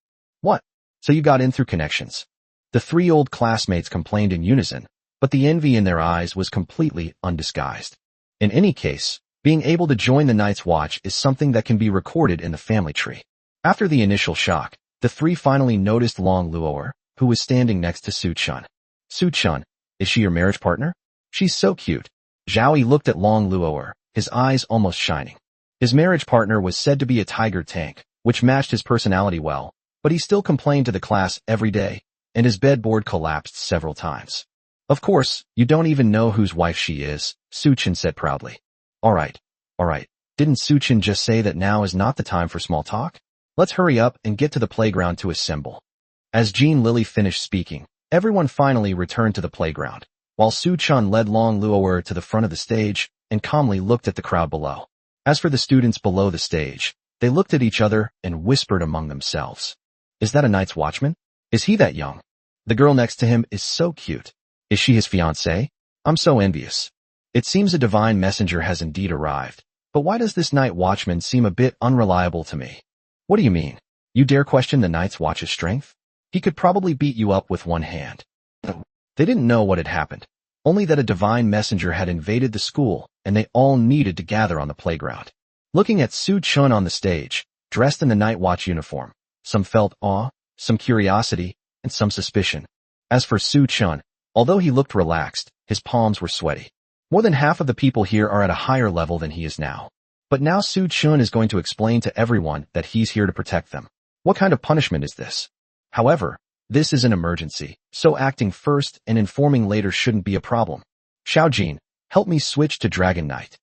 What? So you got in through connections? The three old classmates complained in unison, but the envy in their eyes was completely undisguised. In any case, being able to join the Night's Watch is something that can be recorded in the family tree. After the initial shock, the three finally noticed Long Luo'er, who was standing next to Su Chun. Su Chun, is she your marriage partner? She's so cute. Zhao Yi looked at Long Luo'er, his eyes almost shining. His marriage partner was said to be a tiger tank, which matched his personality well, but he still complained to the class every day, and his bedboard collapsed several times. Of course, you don't even know whose wife she is, Su Chun said proudly. All right. Didn't Su Chun just say that now is not the time for small talk? Let's hurry up and get to the playground to assemble. As Jean Lily finished speaking, everyone finally returned to the playground, while Su Chun led Long Luo'er to the front of the stage and calmly looked at the crowd below. As for the students below the stage, they looked at each other and whispered among themselves. Is that a Night's Watchman? Is he that young? The girl next to him is so cute. Is she his fiancée? I'm so envious. It seems a divine messenger has indeed arrived, but why does this Night Watchman seem a bit unreliable to me? What do you mean? You dare question the Night's Watch's strength? He could probably beat you up with one hand. They didn't know what had happened, only that a divine messenger had invaded the school and they all needed to gather on the playground. Looking at Su Chun on the stage, dressed in the Night Watch uniform, some felt awe, some curiosity, and some suspicion. As for Su Chun, although he looked relaxed, his palms were sweaty. More than half of the people here are at a higher level than he is now. But now Su Chun is going to explain to everyone that he's here to protect them. What kind of punishment is this? However, this is an emergency, so acting first and informing later shouldn't be a problem. Xiaojin, help me switch to Dragon Knight.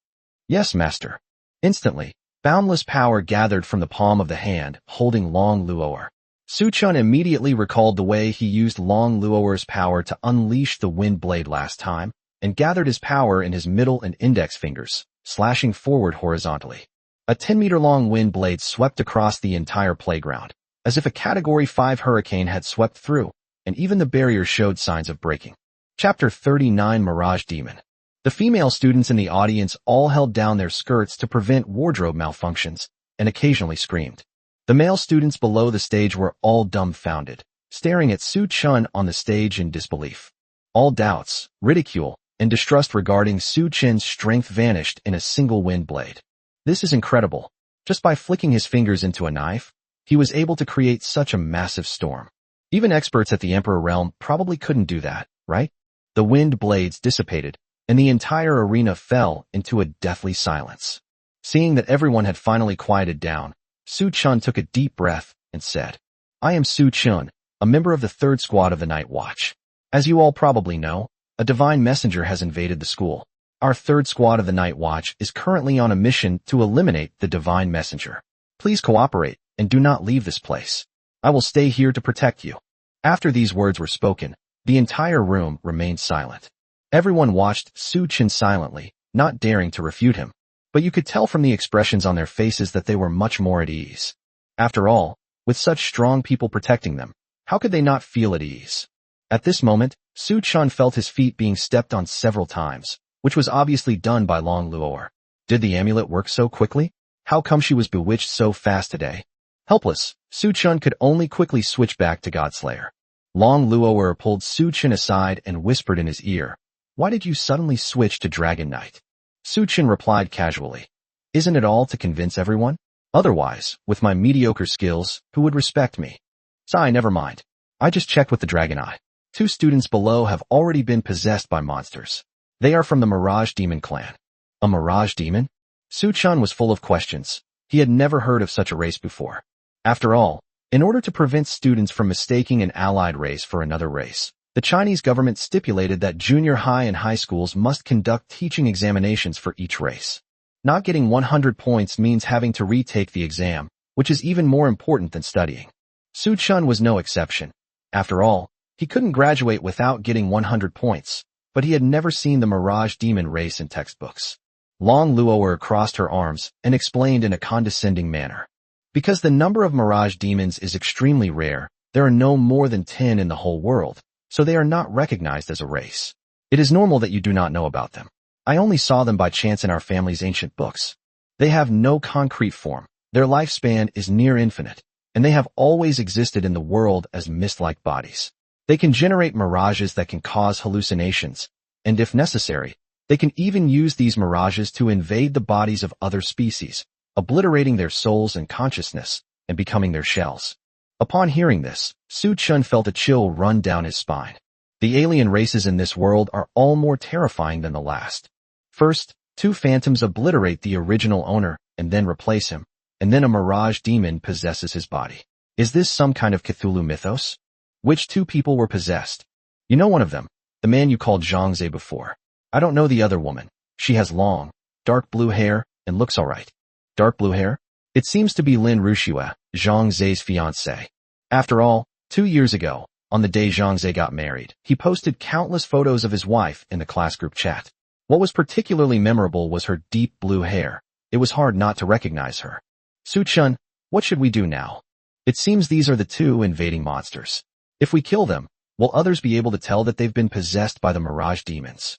Yes, master. Instantly, boundless power gathered from the palm of the hand, holding Long Luo'er. Su Chun immediately recalled the way he used Long Luo'er's power to unleash the wind blade last time, and gathered his power in his middle and index fingers, slashing forward horizontally. A 10-meter-long wind blade swept across the entire playground, as if a Category 5 hurricane had swept through, and even the barrier showed signs of breaking. Chapter 39 Mirage Demon. The female students in the audience all held down their skirts to prevent wardrobe malfunctions, and occasionally screamed. The male students below the stage were all dumbfounded, staring at Su Chun on the stage in disbelief. All doubts, ridicule, and distrust regarding Su Chun's strength vanished in a single wind blade. This is incredible. Just by flicking his fingers into a knife, he was able to create such a massive storm. Even experts at the Emperor Realm probably couldn't do that, right? The wind blades dissipated, and the entire arena fell into a deathly silence. Seeing that everyone had finally quieted down, Su Chun took a deep breath and said, I am Su Chun, a member of the 3rd Squad of the Night Watch. As you all probably know, a divine messenger has invaded the school. Our 3rd Squad of the Night Watch is currently on a mission to eliminate the divine messenger. Please cooperate and do not leave this place. I will stay here to protect you. After these words were spoken, the entire room remained silent. Everyone watched Su Chun silently, not daring to refute him. But you could tell from the expressions on their faces that they were much more at ease. After all, with such strong people protecting them, how could they not feel at ease? At this moment, Su Chun felt his feet being stepped on several times, which was obviously done by Long Luo'er. Did the amulet work so quickly? How come she was bewitched so fast today? Helpless, Su Chun could only quickly switch back to Godslayer. Long Luo'er pulled Su Chun aside and whispered in his ear, Why did you suddenly switch to Dragon Knight? Su Chun replied casually, Isn't it all to convince everyone? Otherwise, with my mediocre skills, who would respect me? Sigh, never mind. I just checked with the Dragon Eye. 2 students below have already been possessed by monsters. They are from the Mirage Demon clan. A Mirage Demon? Su Chun was full of questions. He had never heard of such a race before. After all, in order to prevent students from mistaking an allied race for another race, the Chinese government stipulated that junior high and high schools must conduct teaching examinations for each race. Not getting 100 points means having to retake the exam, which is even more important than studying. Su Chun was no exception. After all, he couldn't graduate without getting 100 points, but he had never seen the Mirage Demon race in textbooks. Long Luo'er crossed her arms and explained in a condescending manner. Because the number of mirage demons is extremely rare, there are no more than 10 in the whole world, so they are not recognized as a race. It is normal that you do not know about them. I only saw them by chance in our family's ancient books. They have no concrete form, their lifespan is near infinite, and they have always existed in the world as mist-like bodies. They can generate mirages that can cause hallucinations, and if necessary, they can even use these mirages to invade the bodies of other species, obliterating their souls and consciousness, and becoming their shells. Upon hearing this, Su Chun felt a chill run down his spine. The alien races in this world are all more terrifying than the last. First, two phantoms obliterate the original owner and then replace him, and then a mirage demon possesses his body. Is this some kind of Cthulhu mythos? Which two people were possessed? You know one of them, the man you called Zhangze before. I don't know the other woman. She has long, dark blue hair and looks alright. Dark blue hair? It seems to be Lin Rushua, Zhangze's fiancée. After all, 2 years ago, on the day Zhangze got married, he posted countless photos of his wife in the class group chat. What was particularly memorable was her deep blue hair. It was hard not to recognize her. Su Chun, what should we do now? It seems these are the two invading monsters. If we kill them, will others be able to tell that they've been possessed by the mirage demons?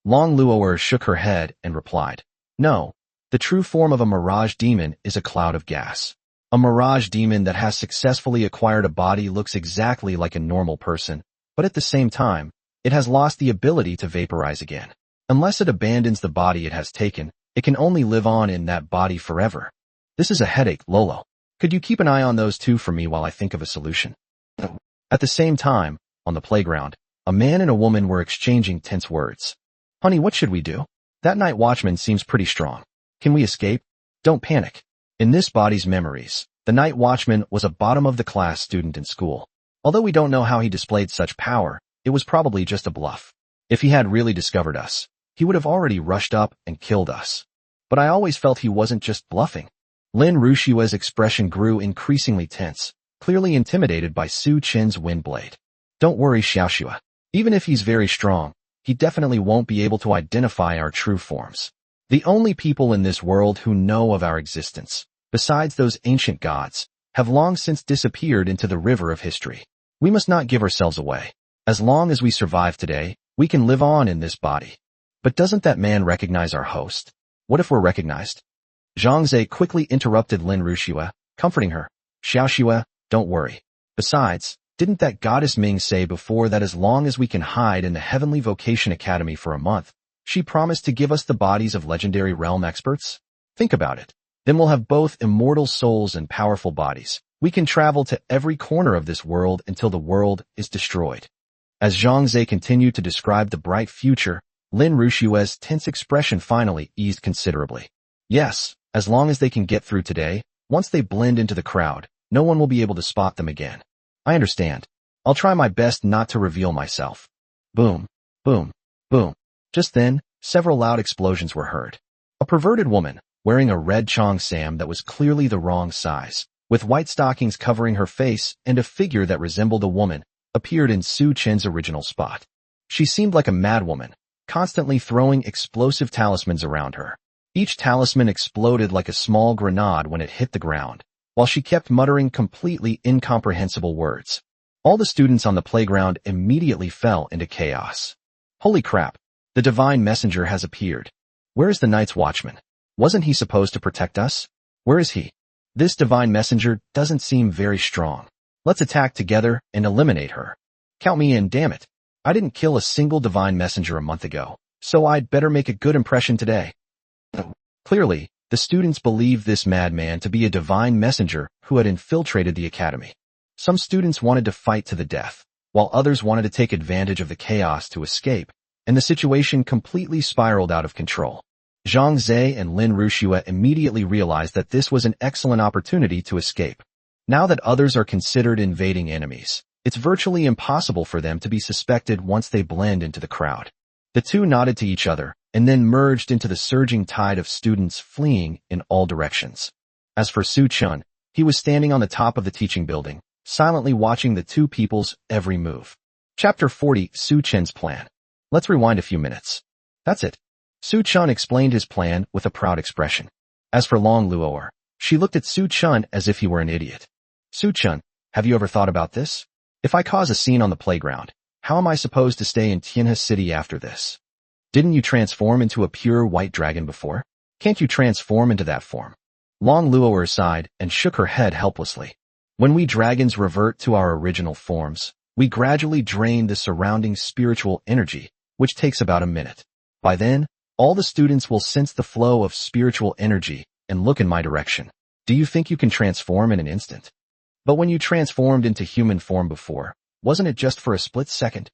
Long Luo'er shook her head and replied, no, the true form of a mirage demon is a cloud of gas. A mirage demon that has successfully acquired a body looks exactly like a normal person, but at the same time, it has lost the ability to vaporize again. Unless it abandons the body it has taken, it can only live on in that body forever. This is a headache, Lolo. Could you keep an eye on those two for me while I think of a solution? At the same time, on the playground, a man and a woman were exchanging tense words. Honey, what should we do? That night watchman seems pretty strong. Can we escape? Don't panic. In this body's memories, the night watchman was a bottom-of-the-class student in school. Although we don't know how he displayed such power, it was probably just a bluff. If he had really discovered us, he would have already rushed up and killed us. But I always felt he wasn't just bluffing. Lin Rushua's expression grew increasingly tense, clearly intimidated by Su Chen's wind blade. Don't worry, Xiaoxua. Even if he's very strong, he definitely won't be able to identify our true forms. The only people in this world who know of our existence, besides those ancient gods, have long since disappeared into the river of history. We must not give ourselves away. As long as we survive today, we can live on in this body. But doesn't that man recognize our host? What if we're recognized? Zhangze quickly interrupted Lin Rushua, comforting her. Xiaoxua, don't worry. Besides, didn't that goddess Ming say before that as long as we can hide in the Heavenly Vocation Academy for a month, she promised to give us the bodies of legendary realm experts? Think about it. Then we'll have both immortal souls and powerful bodies. We can travel to every corner of this world until the world is destroyed. As Zhangze continued to describe the bright future, Lin Rushua's tense expression finally eased considerably. Yes, as long as they can get through today, once they blend into the crowd, no one will be able to spot them again. I understand. I'll try my best not to reveal myself. Boom, boom, boom. Just then, several loud explosions were heard. A perverted woman, wearing a red cheongsam that was clearly the wrong size, with white stockings covering her face and a figure that resembled a woman, appeared in Su Chen's original spot. She seemed like a madwoman, constantly throwing explosive talismans around her. Each talisman exploded like a small grenade when it hit the ground, while she kept muttering completely incomprehensible words. All the students on the playground immediately fell into chaos. Holy crap! The divine messenger has appeared. Where is the night's watchman? Wasn't he supposed to protect us? Where is he? This divine messenger doesn't seem very strong. Let's attack together and eliminate her. Count me in, damn it. I didn't kill a single divine messenger a month ago, so I'd better make a good impression today. Clearly, the students believed this madman to be a divine messenger who had infiltrated the academy. Some students wanted to fight to the death, while others wanted to take advantage of the chaos to escape, and the situation completely spiraled out of control. Zhangze and Lin Rushua immediately realized that this was an excellent opportunity to escape. Now that others are considered invading enemies, it's virtually impossible for them to be suspected once they blend into the crowd. The two nodded to each other, and then merged into the surging tide of students fleeing in all directions. As for Su Chun, he was standing on the top of the teaching building, silently watching the two people's every move. Chapter 40, Su Chen's Plan. Let's rewind a few minutes. That's it. Su Chun explained his plan with a proud expression. As for Long Luo'er, She looked at Su-chun as if he were an idiot. Su-chun, have you ever thought about this? If I cause a scene on the playground, how am I supposed to stay in Tianhe City after this? Didn't you transform into a pure white dragon before? Can't you transform into that form? Long Luo'er sighed and shook her head helplessly. When we dragons revert to our original forms, we gradually drain the surrounding spiritual energy, which takes about a minute. By then, all the students will sense the flow of spiritual energy and look in my direction. Do you think you can transform in an instant? But when you transformed into human form before, wasn't it just for a split second?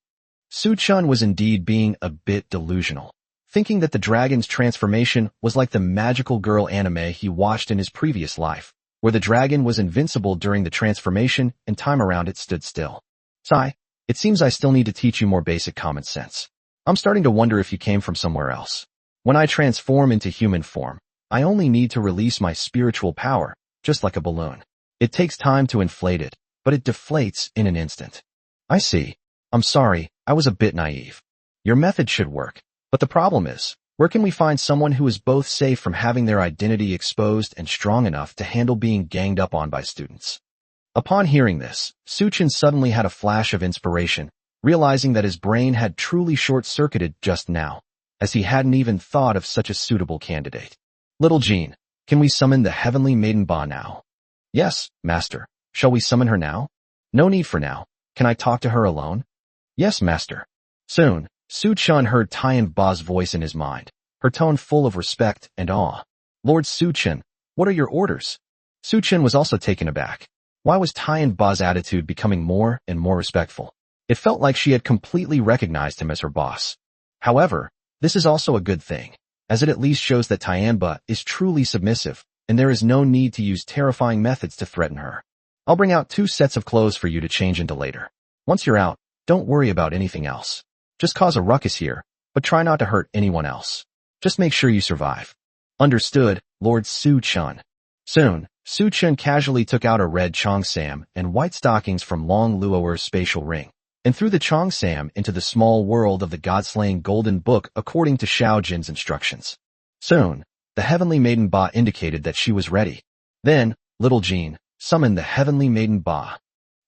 Su-chun was indeed being a bit delusional, thinking that the dragon's transformation was like the magical girl anime he watched in his previous life, where the dragon was invincible during the transformation and time around it stood still. Sigh, it seems I still need to teach you more basic common sense. I'm starting to wonder if you came from somewhere else. When I transform into human form, I only need to release my spiritual power, just like a balloon. It takes time to inflate it, but it deflates in an instant. I see. I'm sorry, I was a bit naive. Your method should work, but the problem is, where can we find someone who is both safe from having their identity exposed and strong enough to handle being ganged up on by students? Upon hearing this, Su-chun suddenly had a flash of inspiration, realizing that his brain had truly short-circuited just now, as he hadn't even thought of such a suitable candidate. Little Jean, can we summon the heavenly maiden Ba now? Yes, master. Shall we summon her now? No need for now. Can I talk to her alone? Yes, master. Soon, Su-chun heard Tian Ba's voice in his mind, her tone full of respect and awe. Lord Su-chun, what are your orders? Su-chun was also taken aback. Why was Tian Ba's attitude becoming more and more respectful? It felt like she had completely recognized him as her boss. However, this is also a good thing, as it at least shows that Tian Ba is truly submissive, and there is no need to use terrifying methods to threaten her. I'll bring out 2 sets of clothes for you to change into later. Once you're out, don't worry about anything else. Just cause a ruckus here, but try not to hurt anyone else. Just make sure you survive. Understood, Lord Su-chun. Soon, Su-chun casually took out a red cheongsam and white stockings from Long Luo'er's spatial ring, and threw the cheongsam into the small world of the god-slaying golden book according to Xiao Jin's instructions. Soon, the heavenly maiden Ba indicated that she was ready. Then, little Jean, summon the heavenly maiden Ba.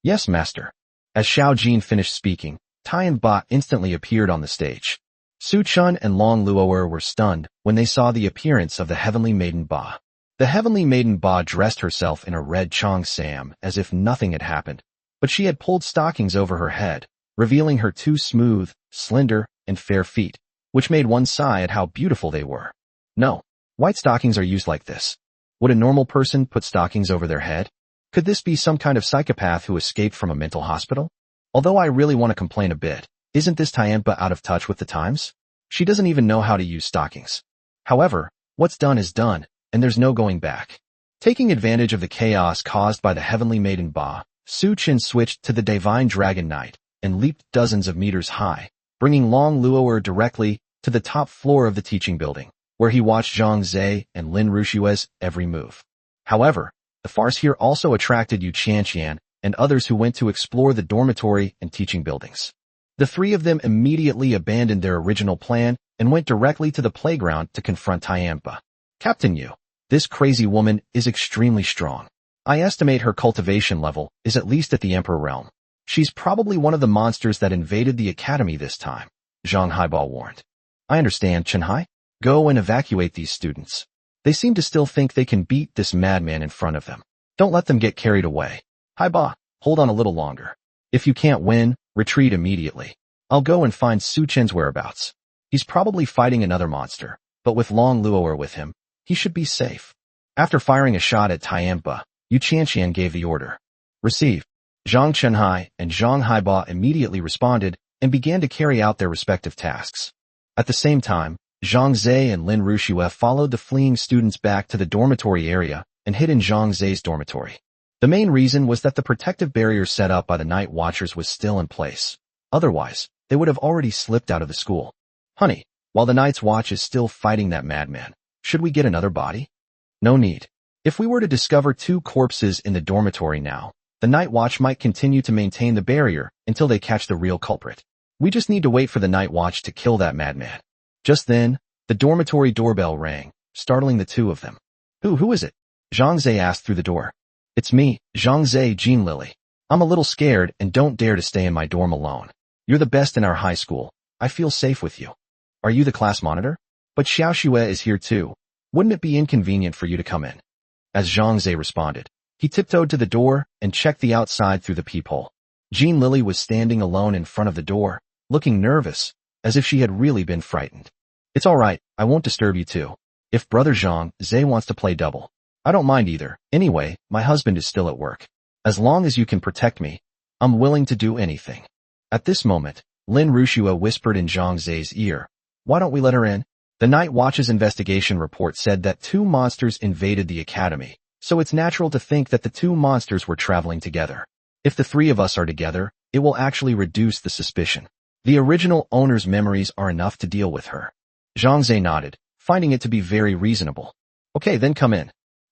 Yes, master. As Xiao Jin finished speaking, Tian Ba instantly appeared on the stage. Su-chun and Long Luo'er were stunned when they saw the appearance of the heavenly maiden Ba. The heavenly maiden Ba dressed herself in a red cheongsam as if nothing had happened, but she had pulled stockings over her head, revealing her 2 smooth, slender, and fair feet, which made one sigh at how beautiful they were. No, white stockings are used like this. Would a normal person put stockings over their head? Could this be some kind of psychopath who escaped from a mental hospital? Although I really want to complain a bit, isn't this Tian Ba out of touch with the times? She doesn't even know how to use stockings. However, what's done is done, and there's no going back. Taking advantage of the chaos caused by the heavenly maiden Ba, Su-chun switched to the divine dragon knight and leaped dozens of meters high, bringing Long Luo'er directly to the top floor of the teaching building, where he watched Zhang Zhe and Lin Rushue's every move. However, the farce here also attracted Yu Qianqian and others who went to explore the dormitory and teaching buildings. The 3 of them immediately abandoned their original plan and went directly to the playground to confront Tian Ba. Captain Yu, this crazy woman is extremely strong. I estimate her cultivation level is at least at the Emperor realm. She's probably one of the monsters that invaded the academy this time, Zhang Haibao warned. I understand, Chen Hai. Go and evacuate these students. They seem to still think they can beat this madman in front of them. Don't let them get carried away. Haiba, hold on a little longer. If you can't win, retreat immediately. I'll go and find Su-chun's whereabouts. He's probably fighting another monster, but with Long Luo'er with him, he should be safe. After firing a shot at Tian Ba, Yu Qianqian gave the order. Receive. Zhang Chenhai and Zhang Haiba immediately responded and began to carry out their respective tasks. At the same time, Zhang Zhe and Lin Rushue followed the fleeing students back to the dormitory area and hid in Zhang Zhe's dormitory. The main reason was that the protective barrier set up by the night watchers was still in place. Otherwise, they would have already slipped out of the school. Honey, while the night's watch is still fighting that madman, should we get another body? No need. If we were to discover 2 corpses in the dormitory now, the night watch might continue to maintain the barrier until they catch the real culprit. We just need to wait for the night watch to kill that madman. Just then, the dormitory doorbell rang, startling the 2 of them. Who is it? Zhang Zhe asked through the door. It's me, Zhang Zhe, Jean Lily. I'm a little scared and don't dare to stay in my dorm alone. You're the best in our high school. I feel safe with you. Are you the class monitor? But Xiao Xue is here too. Wouldn't it be inconvenient for you to come in? As Zhang Zhe responded, he tiptoed to the door and checked the outside through the peephole. Jean Lily was standing alone in front of the door, looking nervous, as if she had really been frightened. It's all right, I won't disturb you too. If brother Zhang Zhe wants to play double, I don't mind either. Anyway, my husband is still at work. As long as you can protect me, I'm willing to do anything. At this moment, Lin Rushua whispered in Zhang Zhe's ear, why don't we let her in? The Night Watch's investigation report said that 2 monsters invaded the academy, so it's natural to think that the 2 monsters were traveling together. If the 3 of us are together, it will actually reduce the suspicion. The original owner's memories are enough to deal with her. Zhang Zhe nodded, finding it to be very reasonable. Okay, then come in.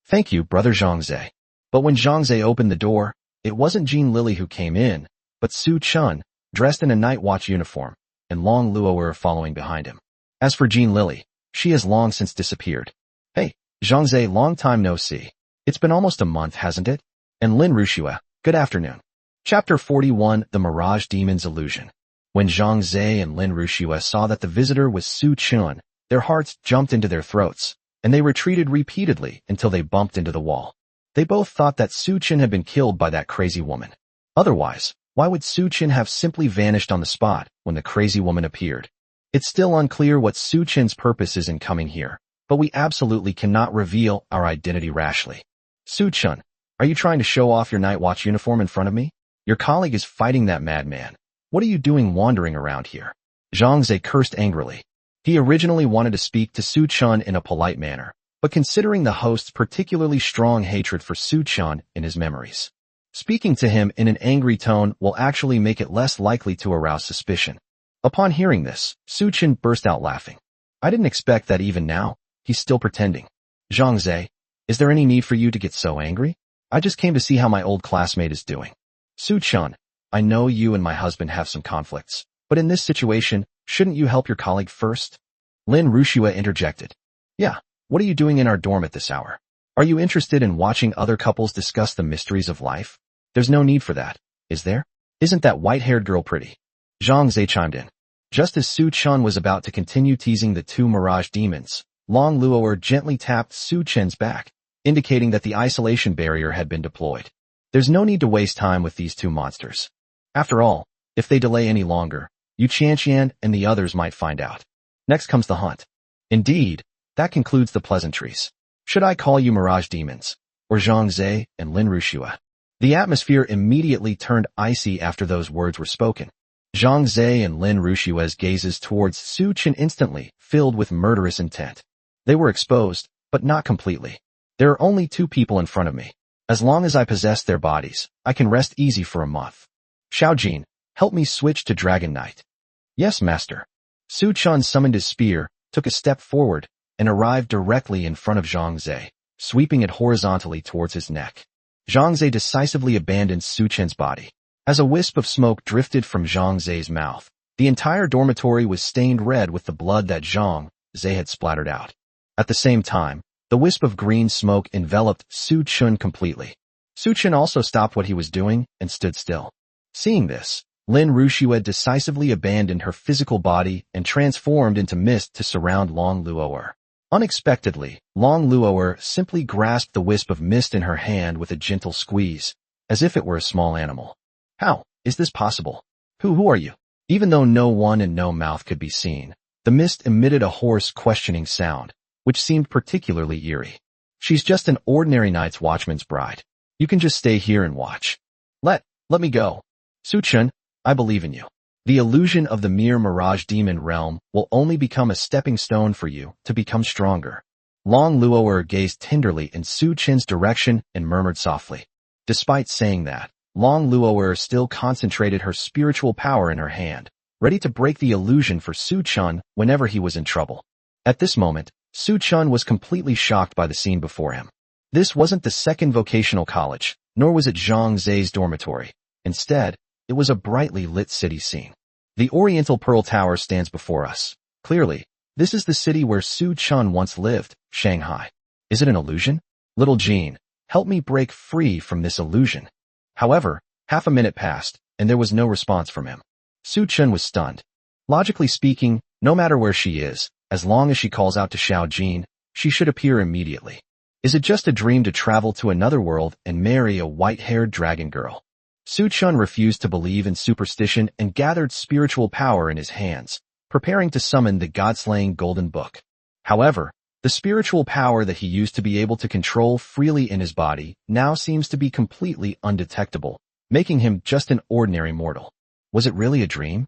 Thank you, brother Zhang Zhe. But when Zhang Zhe opened the door, it wasn't Jean Lily who came in, but Su Chun, dressed in a Night Watch uniform, and Long Luo'er following behind him. As for Jean Lily, she has long since disappeared. Hey, Zhang Zhe, long time no see. It's been almost a month, hasn't it? And Lin Rushua, good afternoon. Chapter 41, The Mirage Demon's Illusion. When Zhang Zhe and Lin Rushua saw that the visitor was Su Chun, their hearts jumped into their throats, and they retreated repeatedly until they bumped into the wall. They both thought that Su Chun had been killed by that crazy woman. Otherwise, why would Su Chun have simply vanished on the spot when the crazy woman appeared? It's still unclear what Su Chun's purpose is in coming here, but we absolutely cannot reveal our identity rashly. Su Chun, are you trying to show off your Night Watch uniform in front of me? Your colleague is fighting that madman. What are you doing wandering around here? Zhang Zhe cursed angrily. He originally wanted to speak to Su Chun in a polite manner, but considering the host's particularly strong hatred for Su Chun in his memories, speaking to him in an angry tone will actually make it less likely to arouse suspicion. Upon hearing this, Su Chun burst out laughing. I didn't expect that even now. He's still pretending. Zhang Zhe, is there any need for you to get so angry? I just came to see how my old classmate is doing. Su Chun, I know you and my husband have some conflicts, but in this situation, shouldn't you help your colleague first? Lin Rushua interjected. Yeah, what are you doing in our dorm at this hour? Are you interested in watching other couples discuss the mysteries of life? There's no need for that, is there? Isn't that white-haired girl pretty? Zhang Zhe chimed in. Just as Su Chun was about to continue teasing the 2 mirage demons, Long Luo'er gently tapped Su Chun's back, indicating that the isolation barrier had been deployed. There's no need to waste time with these 2 monsters. After all, if they delay any longer, Yu Qianqian and the others might find out. Next comes the hunt. Indeed, that concludes the pleasantries. Should I call you Mirage Demons, or Zhang Zhe and Lin Rushua? The atmosphere immediately turned icy after those words were spoken. Zhang Zhe and Lin Rushua's gazes towards Su Chun instantly filled with murderous intent. They were exposed, but not completely. There are only 2 people in front of me. As long as I possess their bodies, I can rest easy for a month. Xiaojin, help me switch to Dragon Knight. Yes, master. Su Chun summoned his spear, took a step forward, and arrived directly in front of Zhang Zhe, sweeping it horizontally towards his neck. Zhang Zhe decisively abandoned Su Chun's body. As a wisp of smoke drifted from Zhang Zhe's mouth, the entire dormitory was stained red with the blood that Zhang Zhe had splattered out. At the same time, the wisp of green smoke enveloped Su Chun completely. Su Chun also stopped what he was doing and stood still. Seeing this, Lin Rushua decisively abandoned her physical body and transformed into mist to surround Long Luo'er. Unexpectedly, Long Luo'er simply grasped the wisp of mist in her hand with a gentle squeeze, as if it were a small animal. How is this possible? Who are you? Even though no one and no mouth could be seen, the mist emitted a hoarse, questioning sound, which seemed particularly eerie. She's just an ordinary Night's Watchman's bride. You can just stay here and watch. Let me go. Su Chun, I believe in you. The illusion of the mere mirage demon realm will only become a stepping stone for you to become stronger. Long Luo'er gazed tenderly in Su Chun's direction and murmured softly. Despite saying that, Long Luo'er still concentrated her spiritual power in her hand, ready to break the illusion for Su Chun whenever he was in trouble. At this moment, Su Chun was completely shocked by the scene before him. This wasn't the second vocational college, nor was it Zhang Zhe's dormitory. Instead, it was a brightly lit city scene. The Oriental Pearl Tower stands before us. Clearly, this is the city where Su Chun once lived, Shanghai. Is it an illusion? Little Jean, help me break free from this illusion. However, half a minute passed, and there was no response from him. Su Chun was stunned. Logically speaking, no matter where she is, as long as she calls out to Xiao Jin, she should appear immediately. Is it just a dream to travel to another world and marry a white-haired dragon girl? Su Chun refused to believe in superstition and gathered spiritual power in his hands, preparing to summon the god-slaying golden book. However, the spiritual power that he used to be able to control freely in his body now seems to be completely undetectable, making him just an ordinary mortal. Was it really a dream?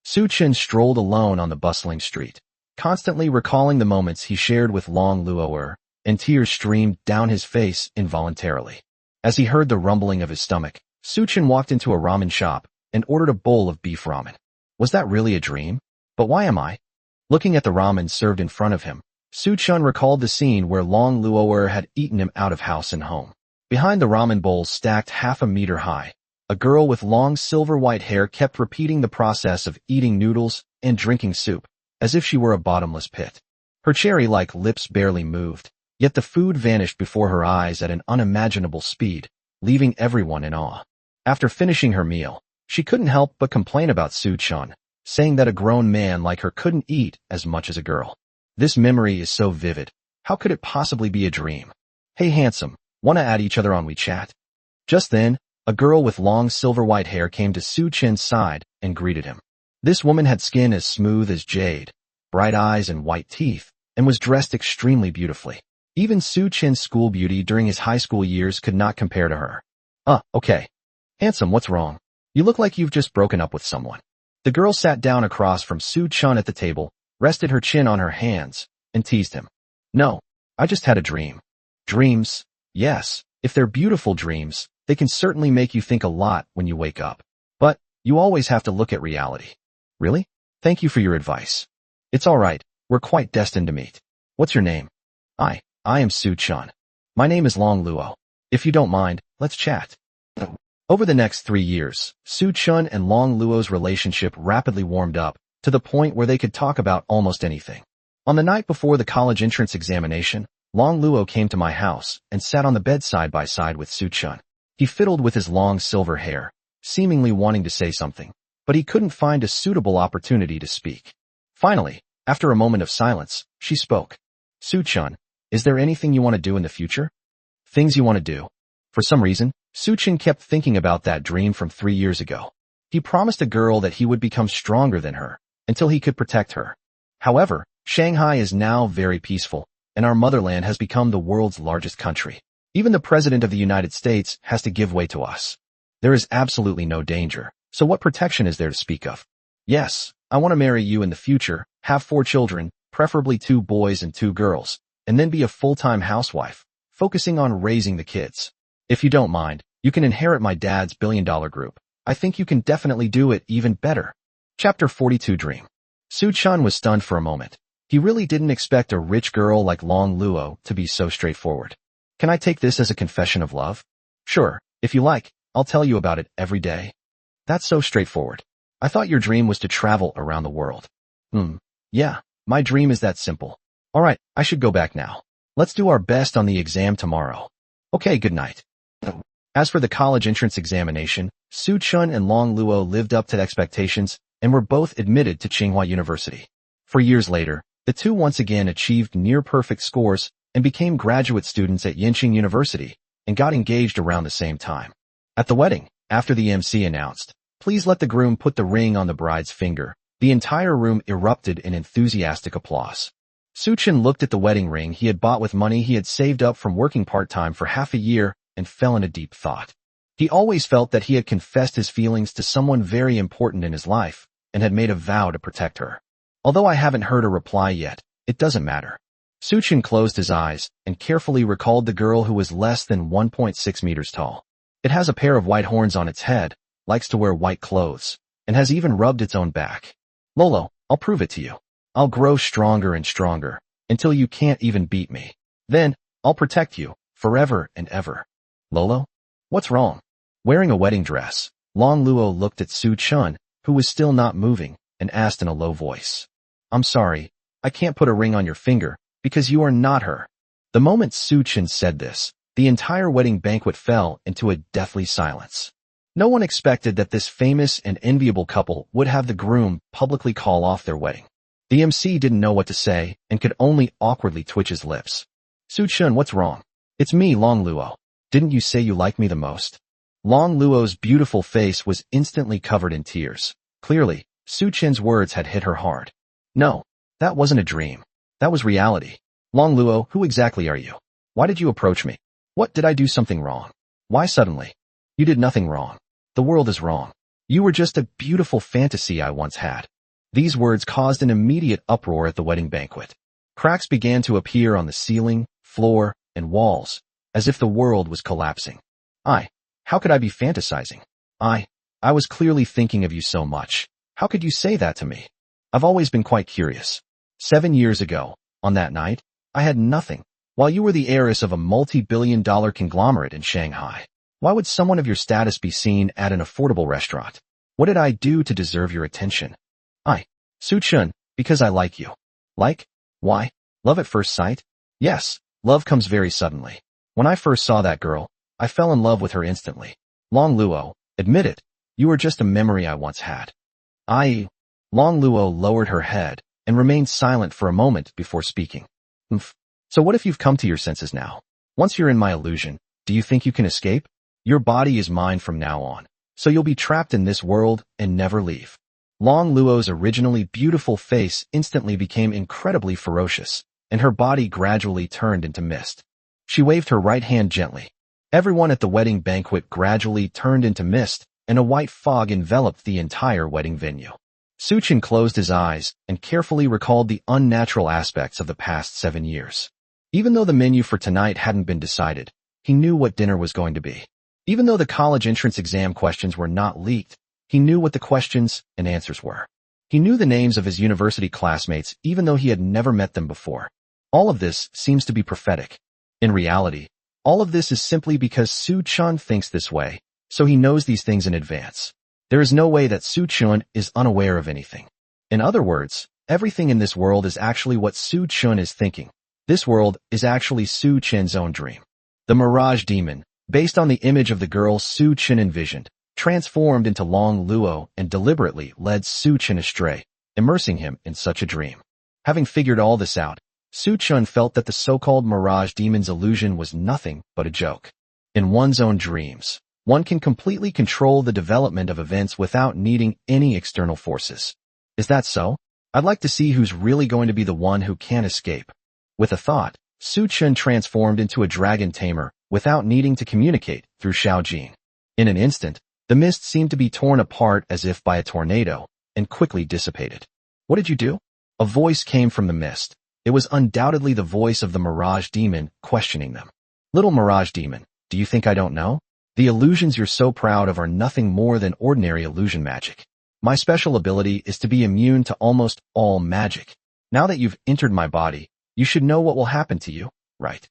Su Chun strolled alone on the bustling street, constantly recalling the moments he shared with Long Luo'er, and tears streamed down his face involuntarily. As he heard the rumbling of his stomach, Su Chun walked into a ramen shop and ordered a bowl of beef ramen. Was that really a dream? But why am I? Looking at the ramen served in front of him, Su Chun recalled the scene where Long Luo'er had eaten him out of house and home. Behind the ramen bowl stacked half a meter high, a girl with long silver-white hair kept repeating the process of eating noodles and drinking soup, as if she were a bottomless pit. Her cherry-like lips barely moved, yet the food vanished before her eyes at an unimaginable speed, leaving everyone in awe. After finishing her meal, she couldn't help but complain about Su Chun, saying that a grown man like her couldn't eat as much as a girl. This memory is so vivid. How could it possibly be a dream? Hey handsome, wanna add each other on WeChat? Just then, a girl with long silver-white hair came to Su Chun's side and greeted him. This woman had skin as smooth as jade, bright eyes and white teeth, and was dressed extremely beautifully. Even Su Chun's school beauty during his high school years could not compare to her. Okay. Handsome, what's wrong? You look like you've just broken up with someone. The girl sat down across from Su Chun at the table, rested her chin on her hands, and teased him. No, I just had a dream. Dreams, yes, if they're beautiful dreams, they can certainly make you think a lot when you wake up. But you always have to look at reality. Really? Thank you for your advice. It's all right, we're quite destined to meet. What's your name? I am Su Chun. My name is Long Luo. If you don't mind, let's chat. Over the next 3 years, Su Chun and Long Luo's relationship rapidly warmed up, to the point where they could talk about almost anything. On the night before the college entrance examination, Long Luo came to my house and sat on the bed side by side with Su Chun. He fiddled with his long silver hair, seemingly wanting to say something, but he couldn't find a suitable opportunity to speak. Finally, after a moment of silence, she spoke. Su Chun, is there anything you want to do in the future? Things you want to do? For some reason, Su Chun kept thinking about that dream from 3 years ago. He promised a girl that he would become stronger than her, until he could protect her. However, Shanghai is now very peaceful, and our motherland has become the world's largest country. Even the President of the United States has to give way to us. There is absolutely no danger, so what protection is there to speak of? Yes, I want to marry you in the future, have 4 children, preferably 2 boys and 2 girls, and then be a full-time housewife, focusing on raising the kids. If you don't mind, you can inherit my dad's billion-dollar group. I think you can definitely do it even better. Chapter 42 Dream. Su Chun was stunned for a moment. He really didn't expect a rich girl like Long Luo to be so straightforward. Can I take this as a confession of love? Sure, if you like, I'll tell you about it every day. That's so straightforward. I thought your dream was to travel around the world. Yeah, my dream is that simple. Alright, I should go back now. Let's do our best on the exam tomorrow. Okay, good night. As for the college entrance examination, Su Chun and Long Luo lived up to expectations and were both admitted to Tsinghua University. 4 years later, the two once again achieved near-perfect scores and became graduate students at Yenching University and got engaged around the same time. At the wedding, after the MC announced, "Please let the groom put the ring on the bride's finger," the entire room erupted in enthusiastic applause. Su Chun looked at the wedding ring he had bought with money he had saved up from working part-time for half a year and fell into deep thought. He always felt that he had confessed his feelings to someone very important in his life and had made a vow to protect her. Although I haven't heard a reply yet, it doesn't matter. Su Chun closed his eyes and carefully recalled the girl who was less than 1.6 meters tall. It has a pair of white horns on its head, likes to wear white clothes, and has even rubbed its own back. Lolo, I'll prove it to you. I'll grow stronger and stronger, until you can't even beat me. Then, I'll protect you, forever and ever. Lolo? What's wrong? Wearing a wedding dress, Long Luo looked at Su Chun, who was still not moving, and asked in a low voice. I'm sorry, I can't put a ring on your finger, because you are not her. The moment Su Chun said this, The entire wedding banquet fell into a deathly silence. No one expected that this famous and enviable couple would have the groom publicly call off their wedding. The MC didn't know what to say and could only awkwardly twitch his lips. Su-chun, what's wrong? It's me, Long Luo. Didn't you say you like me the most? Long Luo's beautiful face was instantly covered in tears. Clearly, Su-chun's words had hit her hard. No, that wasn't a dream. That was reality. Long Luo, who exactly are you? Why did you approach me? What, did I do something wrong? Why suddenly? You did nothing wrong. The world is wrong. You were just a beautiful fantasy I once had. These words caused an immediate uproar at the wedding banquet. Cracks began to appear on the ceiling, floor, and walls, as if the world was collapsing. How could I be fantasizing? I was clearly thinking of you so much. How could you say that to me? I've always been quite curious. 7 years ago, on that night, I had nothing, while you were the heiress of a multi-billion-dollar conglomerate in Shanghai. Why would someone of your status be seen at an affordable restaurant? What did I do to deserve your attention? Su-chun, because I like you. Like? Why? Love at first sight? Yes, love comes very suddenly. When I first saw that girl, I fell in love with her instantly. Long Luo, admit it, you were just a memory I once had. Long Luo lowered her head and remained silent for a moment before speaking. So what if you've come to your senses now? Once you're in my illusion, do you think you can escape? Your body is mine from now on, so you'll be trapped in this world and never leave. Long Luo's originally beautiful face instantly became incredibly ferocious, and her body gradually turned into mist. She waved her right hand gently. Everyone at the wedding banquet gradually turned into mist, and a white fog enveloped the entire wedding venue. Su-chun closed his eyes and carefully recalled the unnatural aspects of the past 7 years. Even though the menu for tonight hadn't been decided, he knew what dinner was going to be. Even though the college entrance exam questions were not leaked, he knew what the questions and answers were. He knew the names of his university classmates even though he had never met them before. All of this seems to be prophetic. In reality, all of this is simply because Su-chun thinks this way, so he knows these things in advance. There is no way that Su-chun is unaware of anything. In other words, everything in this world is actually what Su-chun is thinking. This world is actually Su-chun's own dream. The Mirage Demon, based on the image of the girl Su-chun envisioned, transformed into Long Luo and deliberately led Su-chun astray, immersing him in such a dream. Having figured all this out, Su-chun felt that the so-called Mirage Demon's illusion was nothing but a joke. In one's own dreams, one can completely control the development of events without needing any external forces. Is that so? I'd like to see who's really going to be the one who can't escape. With a thought, Su-chun transformed into a dragon tamer without needing to communicate through Shaojing. In an instant, the mist seemed to be torn apart as if by a tornado, and quickly dissipated. What did you do? A voice came from the mist. It was undoubtedly the voice of the Mirage Demon questioning them. Little Mirage Demon, do you think I don't know? The illusions you're so proud of are nothing more than ordinary illusion magic. My special ability is to be immune to almost all magic. Now that you've entered my body, you should know what will happen to you, right?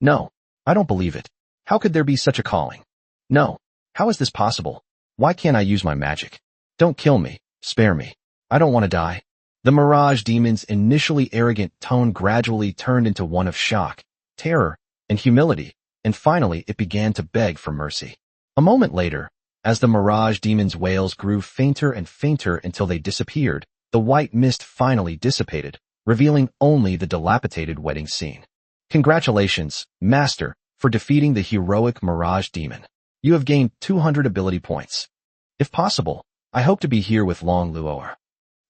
No, I don't believe it. How could there be such a calling? No. How is this possible? Why can't I use my magic? Don't kill me. Spare me. I don't want to die. The Mirage Demon's initially arrogant tone gradually turned into one of shock, terror, and humility, and finally it began to beg for mercy. A moment later, as the Mirage Demon's wails grew fainter and fainter until they disappeared, the white mist finally dissipated, revealing only the dilapidated wedding scene. Congratulations, Master, for defeating the heroic Mirage Demon. You have gained 200 ability points. If possible, I hope to be here with Long Luo.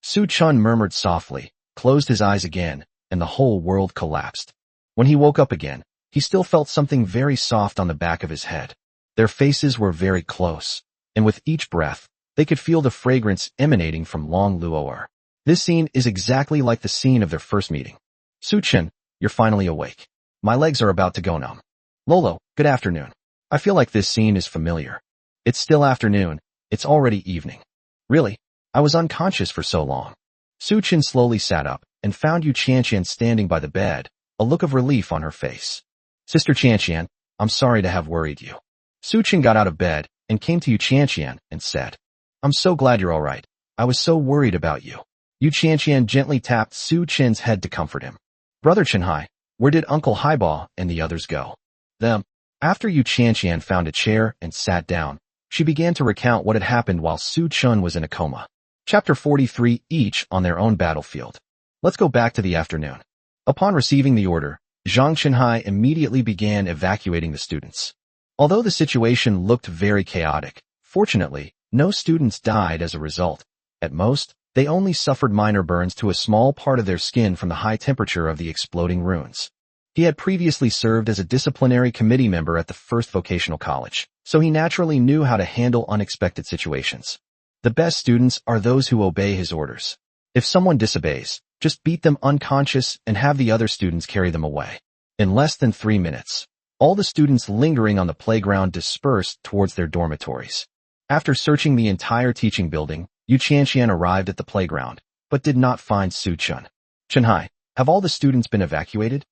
Su-chun murmured softly, closed his eyes again, and the whole world collapsed. When he woke up again, he still felt something very soft on the back of his head. Their faces were very close, and with each breath, they could feel the fragrance emanating from Long Luo. This scene is exactly like the scene of their first meeting. Su-chun, you're finally awake. My legs are about to go numb. Lolo, good afternoon. I feel like this scene is familiar. It's still afternoon. It's already evening. Really? I was unconscious for so long. Su-chun slowly sat up and found Yu Qianqian standing by the bed, a look of relief on her face. Sister Qianqian, I'm sorry to have worried you. Su-chun got out of bed and came to Yu Qianqian and said, I'm so glad you're all right. I was so worried about you. Yu Qianqian gently tapped Su-chun's head to comfort him. Brother Chenhai, where did Uncle Haiba and the others go? Them. After Yu Chanqian found a chair and sat down, she began to recount what had happened while Su Chun was in a coma. Chapter 43, each on their own battlefield. Let's go back to the afternoon. Upon receiving the order, Zhang Qinhai immediately began evacuating the students. Although the situation looked very chaotic, fortunately, no students died as a result. At most, they only suffered minor burns to a small part of their skin from the high temperature of the exploding ruins. He had previously served as a disciplinary committee member at the first vocational college, so he naturally knew how to handle unexpected situations. The best students are those who obey his orders. If someone disobeys, just beat them unconscious and have the other students carry them away. In less than 3 minutes, all the students lingering on the playground dispersed towards their dormitories. After searching the entire teaching building, Yu Chanqian arrived at the playground, but did not find Su Chun. Qinhai, have all the students been evacuated?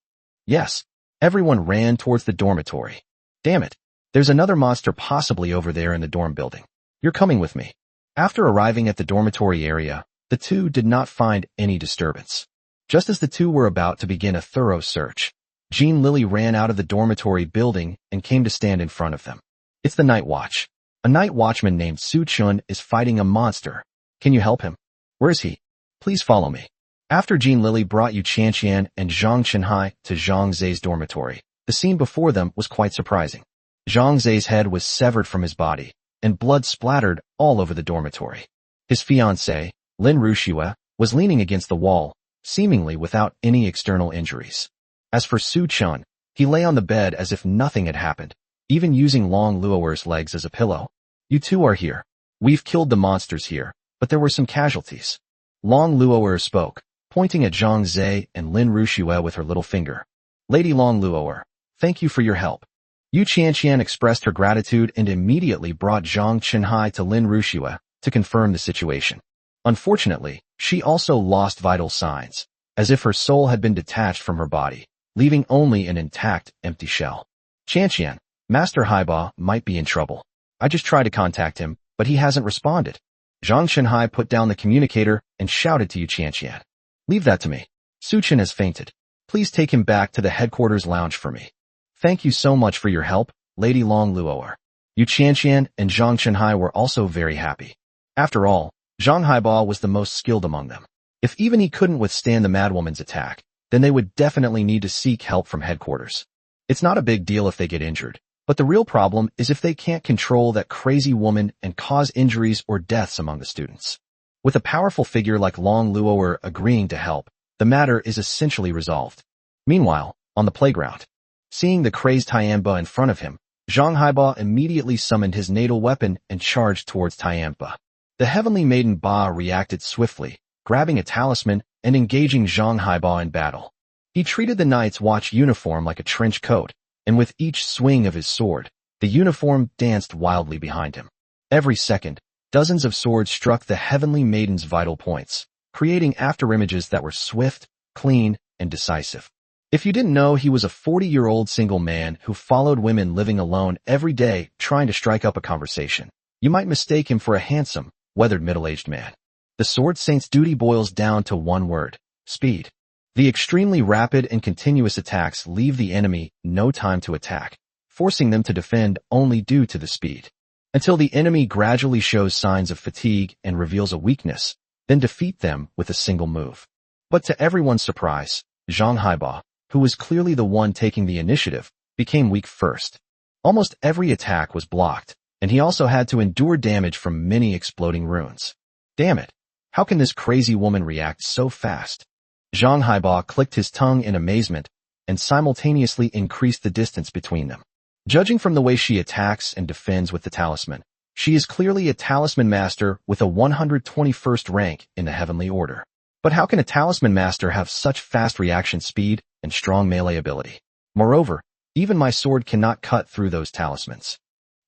Yes. Everyone ran towards the dormitory. Damn it. There's another monster possibly over there in the dorm building. You're coming with me. After arriving at the dormitory area, the two did not find any disturbance. Just as the two were about to begin a thorough search, Jean Lily ran out of the dormitory building and came to stand in front of them. It's the night watch. A night watchman named Su Chun is fighting a monster. Can you help him? Where is he? Please follow me. After Jean Lily brought Yu Chanqian and Zhang Qinhai to Zhang Zai's dormitory, the scene before them was quite surprising. Zhang Zai's head was severed from his body, and blood splattered all over the dormitory. His fiancée, Lin Rushua, was leaning against the wall, seemingly without any external injuries. As for Su Chun, he lay on the bed as if nothing had happened, even using Long Luo'er's legs as a pillow. You two are here. We've killed the monsters here, but there were some casualties. Long Luo'er spoke, pointing at Zhang Zai and Lin Rushua with her little finger. Lady Long Luo'er, thank you for your help. Yu Chanqian expressed her gratitude and immediately brought Zhang Qinhai to Lin Rushua to confirm the situation. Unfortunately, she also lost vital signs, as if her soul had been detached from her body, leaving only an intact, empty shell. Chanqian, Master Haiba might be in trouble. I just tried to contact him, but he hasn't responded. Zhang Qinhai put down the communicator and shouted to Yu Chanqian. Leave that to me. Su Chun has fainted. Please take him back to the headquarters lounge for me. Thank you so much for your help, Lady Long Luo'er. Yu Chanqian and Zhang Qinhai were also very happy. After all, Zhang Haiba was the most skilled among them. If even he couldn't withstand the madwoman's attack, then they would definitely need to seek help from headquarters. It's not a big deal if they get injured, but the real problem is if they can't control that crazy woman and cause injuries or deaths among the students. With a powerful figure like Long Luo'er agreeing to help, the matter is essentially resolved. Meanwhile, on the playground, seeing the crazed Tianba in front of him, Zhang Haiba immediately summoned his natal weapon and charged towards Tianba. The heavenly maiden Ba reacted swiftly, grabbing a talisman and engaging Zhang Haiba in battle. He treated the Knight's Watch uniform like a trench coat, and with each swing of his sword, the uniform danced wildly behind him. Every second, dozens of swords struck the heavenly maiden's vital points, creating afterimages that were swift, clean, and decisive. If you didn't know, he was a 40-year-old single man who followed women living alone every day trying to strike up a conversation. You might mistake him for a handsome, weathered middle-aged man. The Sword Saint's duty boils down to one word: speed. The extremely rapid and continuous attacks leave the enemy no time to attack, forcing them to defend only due to the speed. Until the enemy gradually shows signs of fatigue and reveals a weakness, then defeat them with a single move. But to everyone's surprise, Zhang Haiba, who was clearly the one taking the initiative, became weak first. Almost every attack was blocked, and he also had to endure damage from many exploding runes. Damn it! How can this crazy woman react so fast? Zhang Haiba clicked his tongue in amazement and simultaneously increased the distance between them. Judging from the way she attacks and defends with the talisman, she is clearly a talisman master with a 121st rank in the heavenly order. But how can a talisman master have such fast reaction speed and strong melee ability? Moreover, even my sword cannot cut through those talismans.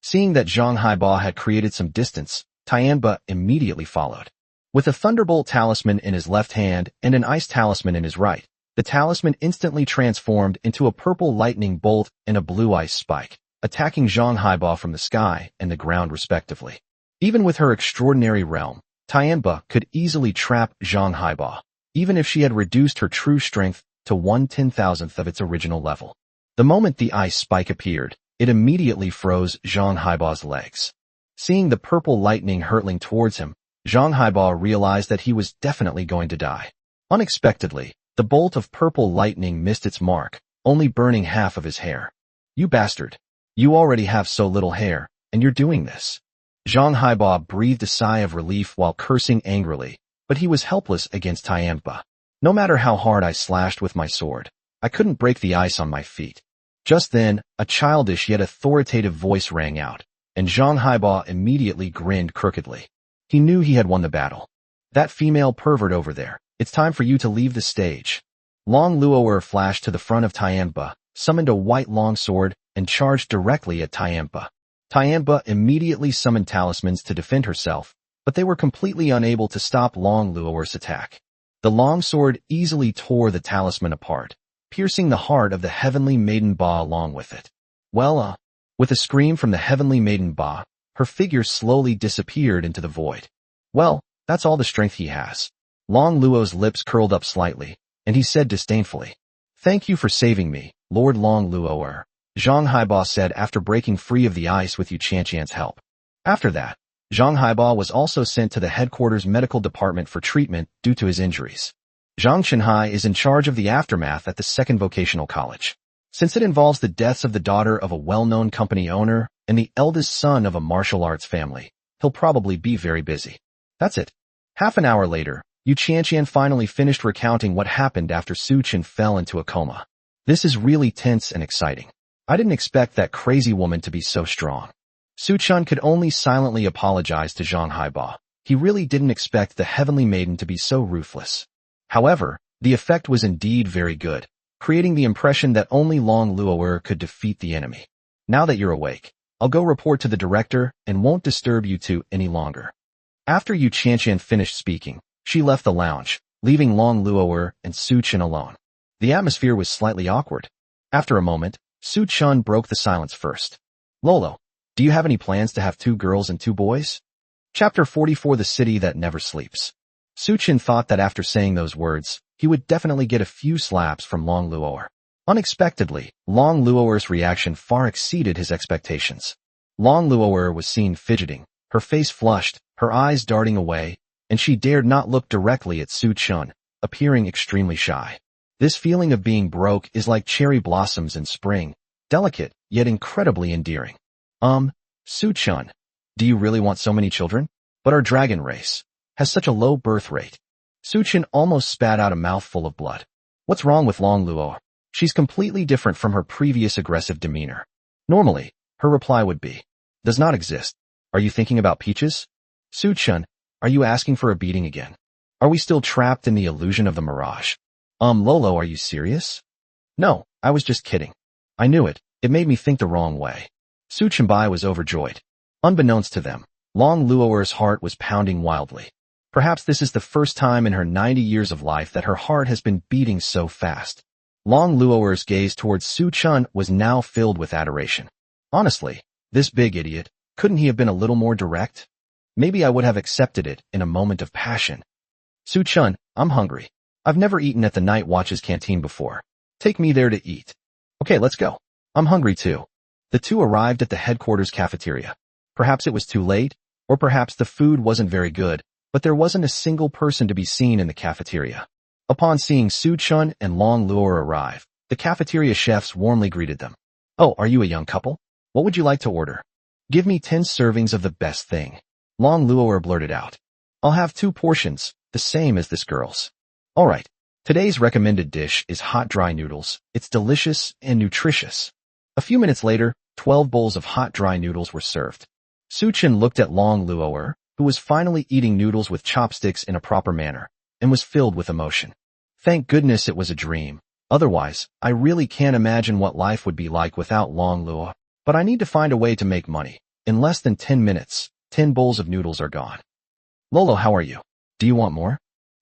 Seeing that Zhang Haiba had created some distance, Tianba immediately followed. With a thunderbolt talisman in his left hand and an ice talisman in his right, the talisman instantly transformed into a purple lightning bolt and a blue ice spike, attacking Zhang Haiba from the sky and the ground respectively. Even with her extraordinary realm, Tianba could easily trap Zhang Haiba, even if she had reduced her true strength to 1/10,000th of its original level. The moment the ice spike appeared, It immediately froze Zhang Haiba's legs. Seeing the purple lightning hurtling towards him, Zhang Haiba realized that he was definitely going to die. Unexpectedly, the bolt of purple lightning missed its mark, only burning half of his hair. "You bastard. You already have so little hair, and you're doing this." Zhang Haiba breathed a sigh of relief while cursing angrily, but he was helpless against Tianpa. "No matter how hard I slashed with my sword, I couldn't break the ice on my feet." Just then, a childish yet authoritative voice rang out, and Zhang Haiba immediately grinned crookedly. He knew he had won the battle. "That female pervert over there, it's time for you to leave the stage." Long Luo'er flashed to the front of Tianpa, summoned a white longsword, and charged directly at Tianpa. Tianpa immediately summoned talismans to defend herself, but they were completely unable to stop Long Luo'er's attack. The longsword easily tore the talisman apart, piercing the heart of the heavenly maiden Ba along with it. With a scream from the heavenly maiden Ba, her figure slowly disappeared into the void. "Well, that's all the strength he has." Long Luo's lips curled up slightly, and he said disdainfully, "Thank you for saving me, Lord Long Luo'er," Zhang Haiba said after breaking free of the ice with Yu Qianqian's help. After that, Zhang Haiba was also sent to the headquarters medical department for treatment due to his injuries. Zhang Chenhai is in charge of the aftermath at the second vocational college. Since it involves the deaths of the daughter of a well-known company owner and the eldest son of a martial arts family, he'll probably be very busy. That's it. Half an hour later, Yu Qianqian finally finished recounting what happened after Su Chen fell into a coma. "This is really tense and exciting. I didn't expect that crazy woman to be so strong." Su Chen could only silently apologize to Zhang Haiba. He really didn't expect the heavenly maiden to be so ruthless. However, the effect was indeed very good, creating the impression that only Long Luo'er could defeat the enemy. "Now that you're awake, I'll go report to the director and won't disturb you two any longer." After Yu Qianqian finished speaking, she left the lounge, leaving Long Luo'er and Su Chen alone. The atmosphere was slightly awkward. After a moment, Su Chen broke the silence first. "Lolo, do you have any plans to have 2 girls and 2 boys? Chapter 44: The City That Never Sleeps. Su Chen thought that after saying those words, he would definitely get a few slaps from Long Luo'er. Unexpectedly, Long Luo'er's reaction far exceeded his expectations. Long Luo'er was seen fidgeting, her face flushed, her eyes darting away, and she dared not look directly at Su Chen, appearing extremely shy. This feeling of being broke is like cherry blossoms in spring, delicate, yet incredibly endearing. Su Chen, do you really want so many children? But our dragon race has such a low birth rate." Su Chen almost spat out a mouthful of blood. What's wrong with Long Luo? She's completely different from her previous aggressive demeanor. Normally, her reply would be, "Does not exist. Are you thinking about peaches? Su Chen, are you asking for a beating again? Are we still trapped in the illusion of the mirage? Lolo, are you serious?" "No, I was just kidding. I knew it. It made me think the wrong way." Su Chenbai was overjoyed. Unbeknownst to them, Long Luo'er's heart was pounding wildly. Perhaps this is the first time in her 90 years of life that her heart has been beating so fast. Long Luo'er's gaze towards Su Chen was now filled with adoration. Honestly, this big idiot, couldn't he have been a little more direct? Maybe I would have accepted it in a moment of passion. "Su Chen, I'm hungry. I've never eaten at the Night Watch's canteen before. Take me there to eat." "Okay, let's go. I'm hungry too." The two arrived at the headquarters cafeteria. Perhaps it was too late, or perhaps the food wasn't very good, but there wasn't a single person to be seen in the cafeteria. Upon seeing Su Chen and Long Luo'er arrive, the cafeteria chefs warmly greeted them. "Oh, are you a young couple? What would you like to order?" "Give me 10 servings of the best thing," Long Luo'er blurted out. "I'll have 2 portions, the same as this girl's." "Alright, today's recommended dish is hot dry noodles. It's delicious and nutritious." A few minutes later, 12 bowls of hot dry noodles were served. Su Chen looked at Long Luo'er, who was finally eating noodles with chopsticks in a proper manner, and was filled with emotion. Thank goodness it was a dream. Otherwise, I really can't imagine what life would be like without Long Luo. But I need to find a way to make money. In less than 10 minutes, 10 bowls of noodles are gone. "Lolo, how are you? Do you want more?"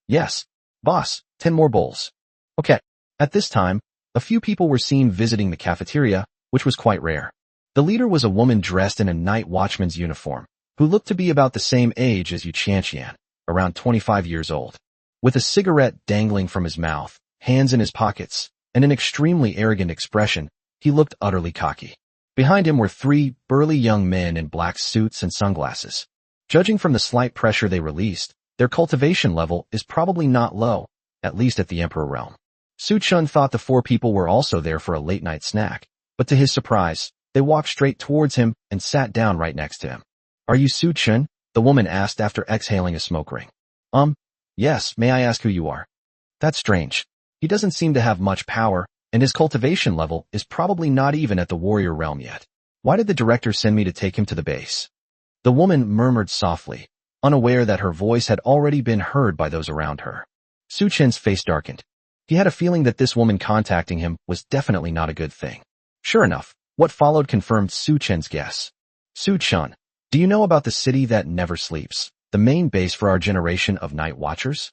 "Yes. Boss, 10 more bowls." "Okay." At this time, a few people were seen visiting the cafeteria, which was quite rare. The leader was a woman dressed in a night watchman's uniform, who looked to be about the same age as Yu Qianqian, around 25 years old. With a cigarette dangling from his mouth, hands in his pockets, and an extremely arrogant expression, he looked utterly cocky. Behind him were three burly young men in black suits and sunglasses. Judging from the slight pressure they released, their cultivation level is probably not low, at least at the Emperor realm. Su Chun thought the four people were also there for a late-night snack, but to his surprise, they walked straight towards him and sat down right next to him. "Are you Su Chun?" the woman asked after exhaling a smoke ring. Yes, may I ask who you are?" "That's strange. He doesn't seem to have much power, and his cultivation level is probably not even at the warrior realm yet. Why did the director send me to take him to the base?" The woman murmured softly, unaware that her voice had already been heard by those around her. Su Chen's face darkened. He had a feeling that this woman contacting him was definitely not a good thing. Sure enough, what followed confirmed Su Chen's guess. "Su Chun, do you know about the city that never sleeps, the main base for our generation of night watchers?"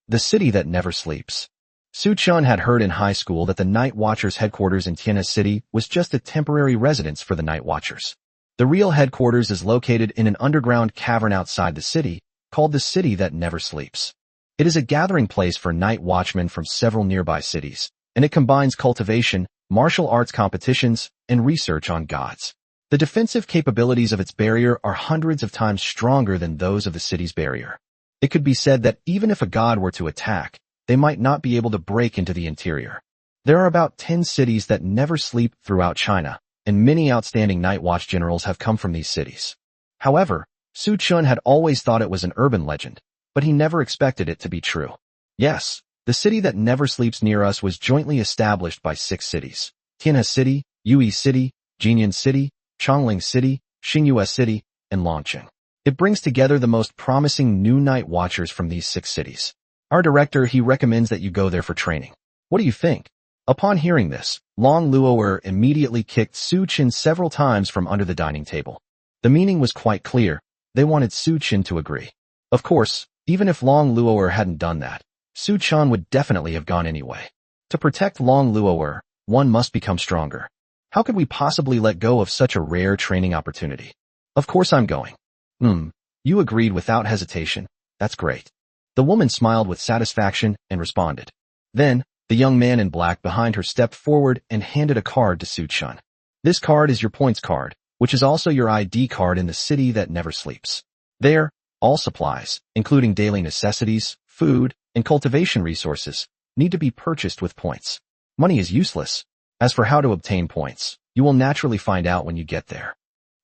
The city that never sleeps. Su Chun had heard in high school that the Night Watchers' headquarters in Tianhe City was just a temporary residence for the Night Watchers. The real headquarters is located in an underground cavern outside the city, called the City That Never Sleeps. It is a gathering place for night watchmen from several nearby cities, and it combines cultivation, martial arts competitions, and research on gods. The defensive capabilities of its barrier are hundreds of times stronger than those of the city's barrier. It could be said that even if a god were to attack, they might not be able to break into the interior. There are about 10 cities that never sleep throughout China, and many outstanding night watch generals have come from these cities. However, Su Chun had always thought it was an urban legend, but he never expected it to be true. Yes, the city that never sleeps near us was jointly established by 6 cities: Tianhe City, Yue City, Jinyan City, Chongling City, Xingyue City, and Longqing. It brings together the most promising new night watchers from these 6 cities. Our director, he recommends that you go there for training. What do you think?" Upon hearing this, Long Luo'er immediately kicked Su Chin several times from under the dining table. The meaning was quite clear. They wanted Su Chin to agree. Of course, even if Long Luo'er hadn't done that, Su Chun would definitely have gone anyway. To protect Long Luo'er, one must become stronger. How could we possibly let go of such a rare training opportunity? "Of course I'm going." You agreed without hesitation. That's great." The woman smiled with satisfaction and responded. Then, the young man in black behind her stepped forward and handed a card to Su Chun. "This card is your points card, which is also your ID card in the city that never sleeps. There, all supplies, including daily necessities, food, and cultivation resources, need to be purchased with points. Money is useless. As for how to obtain points, you will naturally find out when you get there."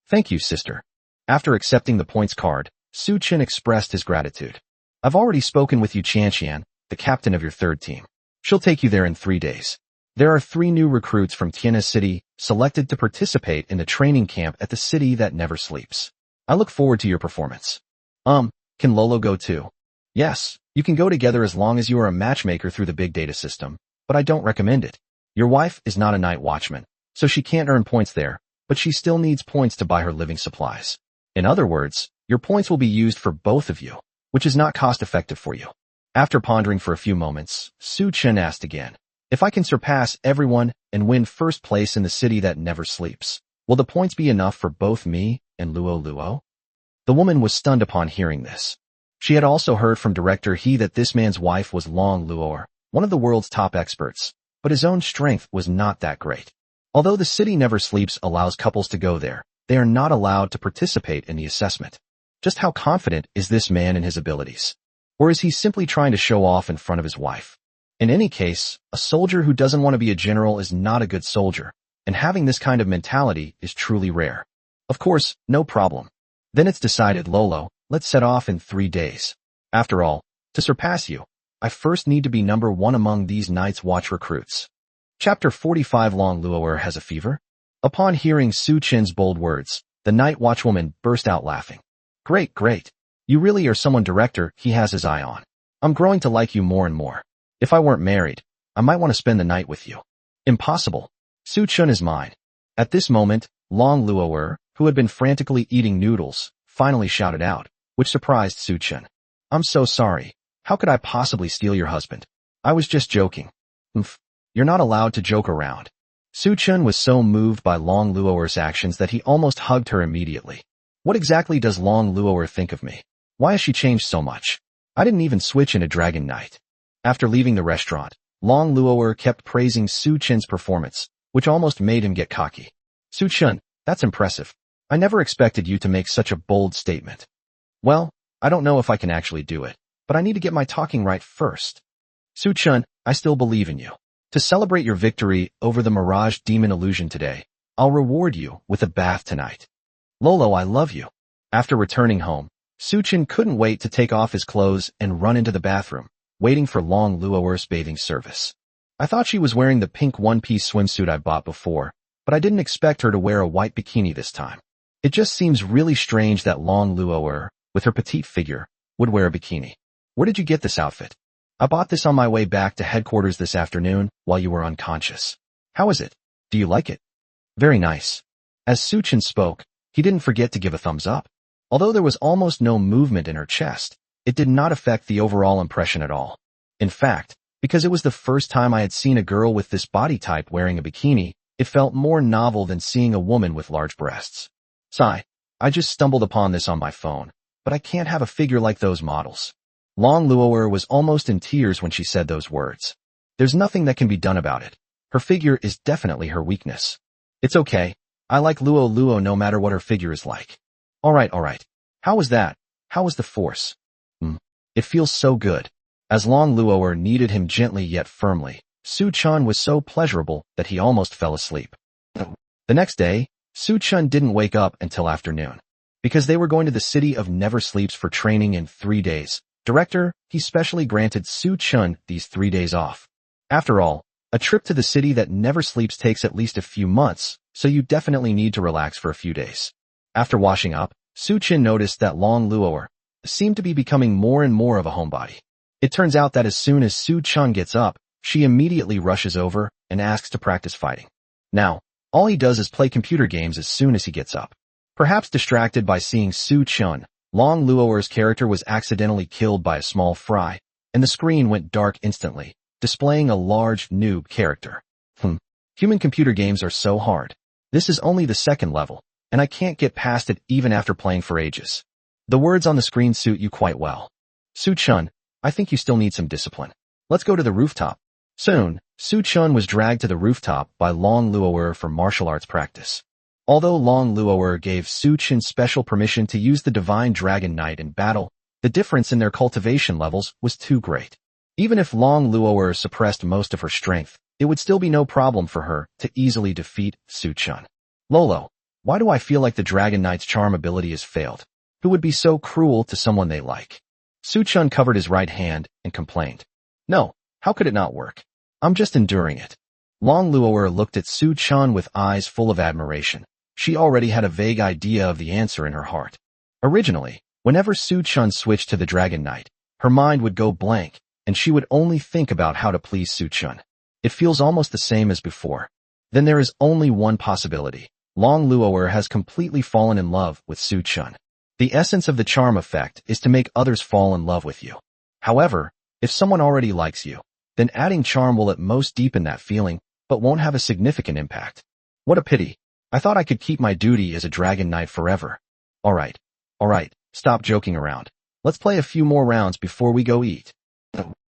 "Thank you, sister." After accepting the points card, Su Chin expressed his gratitude. "I've already spoken with Yu Qianqian, the captain of your 3rd team. She'll take you there in 3 days. There are 3 new recruits from Tianhe City selected to participate in the training camp at the city that never sleeps. I look forward to your performance." Can Lolo go too?" "Yes, you can go together as long as you are a matchmaker through the big data system, but I don't recommend it. Your wife is not a night watchman, so she can't earn points there, but she still needs points to buy her living supplies. In other words, your points will be used for both of you, which is not cost-effective for you." After pondering for a few moments, Su Chen asked again, "If I can surpass everyone and win 1st place in the city that never sleeps, will the points be enough for both me and Luo Luo?" The woman was stunned upon hearing this. She had also heard from Director He that this man's wife was Long Luo'er, one of the world's top experts, but his own strength was not that great. Although the city never sleeps allows couples to go there, they are not allowed to participate in the assessment. Just how confident is this man in his abilities? Or is he simply trying to show off in front of his wife? In any case, a soldier who doesn't want to be a general is not a good soldier, and having this kind of mentality is truly rare. Of course, no problem. Then it's decided, Lolo, let's set off in 3 days. After all, to surpass you, I first need to be number 1 among these Night's Watch recruits. Chapter 45 Long Luo'er has a fever? Upon hearing Su Chin's bold words, the Night Watchwoman burst out laughing. Great, great. You really are someone Director He has his eye on. I'm growing to like you more and more. If I weren't married, I might want to spend the night with you. Impossible. Su Chun is mine. At this moment, Long Luo'er, who had been frantically eating noodles, finally shouted out, which surprised Su Chun. I'm so sorry. How could I possibly steal your husband? I was just joking. You're not allowed to joke around. Su Chun was so moved by Long Luo'er's actions that he almost hugged her immediately. What exactly does Long Luo'er think of me? Why has she changed so much? I didn't even switch into Dragon Knight. After leaving the restaurant, Long Luo'er kept praising Su Chin's performance, which almost made him get cocky. Su Chun, That's impressive. I never expected you to make such a bold statement. Well, I don't know if I can actually do it, but I need to get my talking right first. Su-chun, I still believe in you. To celebrate your victory over the Mirage Demon illusion today, I'll reward you with a bath tonight. Lolo, I love you. After returning home, Su-chun couldn't wait to take off his clothes and run into the bathroom, waiting for Long Luo'er's bathing service. I thought she was wearing the pink one-piece swimsuit I bought before, but I didn't expect her to wear a white bikini this time. It just seems really strange that Long Luo'er, with her petite figure, would wear a bikini. Where did you get this outfit? I bought this on my way back to headquarters this afternoon while you were unconscious. How is it? Do you like it? Very nice. As Su-chun spoke, he didn't forget to give a thumbs up. Although there was almost no movement in her chest, it did not affect the overall impression at all. In fact, because it was the first time I had seen a girl with this body type wearing a bikini, it felt more novel than seeing a woman with large breasts. Sigh, I just stumbled upon this on my phone, but I can't have a figure like those models. Long Luo'er was almost in tears when she said those words. There's nothing that can be done about it. Her figure is definitely her weakness. It's okay. I like Luo no matter what her figure is like. Alright. How was that? How was the force? It feels so good. As Long Luo'er kneaded him gently yet firmly, Su-chun was so pleasurable that he almost fell asleep. The next day, Su-chun didn't wake up until afternoon. Because they were going to the city of Never Sleeps for training in 3 days, he specially granted Su-chun these 3 days off. After all, a trip to the city that never sleeps takes at least a few months, so you definitely need to relax for a few days. After washing up, Su-chun noticed that Long Luo'er seemed to be becoming more and more of a homebody. It turns out that as soon as Su-chun gets up, she immediately rushes over and asks to practice fighting. Now, all he does is play computer games as soon as he gets up. Perhaps distracted by seeing Su-chun, Long Luo'er's character was accidentally killed by a small fry, and the screen went dark instantly, displaying a large noob character. Human computer games are so hard. This is only the second level, and I can't get past it even after playing for ages. The words on the screen suit you quite well. Su-chun, I think you still need some discipline. Let's go to the rooftop. Soon, Su-chun was dragged to the rooftop by Long Luo'er for martial arts practice. Although Long Luo'er gave Su-chun special permission to use the Divine Dragon Knight in battle, the difference in their cultivation levels was too great. Even if Long Luo'er suppressed most of her strength, it would still be no problem for her to easily defeat Su-chun. Lolo, why do I feel like the Dragon Knight's charm ability has failed? Who would be so cruel to someone they like? Su-chun covered his right hand and complained. No, how could it not work? I'm just enduring it. Long Luo'er looked at Su-chun with eyes full of admiration. She already had a vague idea of the answer in her heart. Originally, whenever Su-chun switched to the Dragon Knight, her mind would go blank, and she would only think about how to please Su-chun. It feels almost the same as before. Then there is only one possibility. Long Luo'er has completely fallen in love with Su-chun. The essence of the charm effect is to make others fall in love with you. However, if someone already likes you, then adding charm will at most deepen that feeling, but won't have a significant impact. What a pity. I thought I could keep my duty as a Dragon Knight forever. Alright, stop joking around. Let's play a few more rounds before we go eat.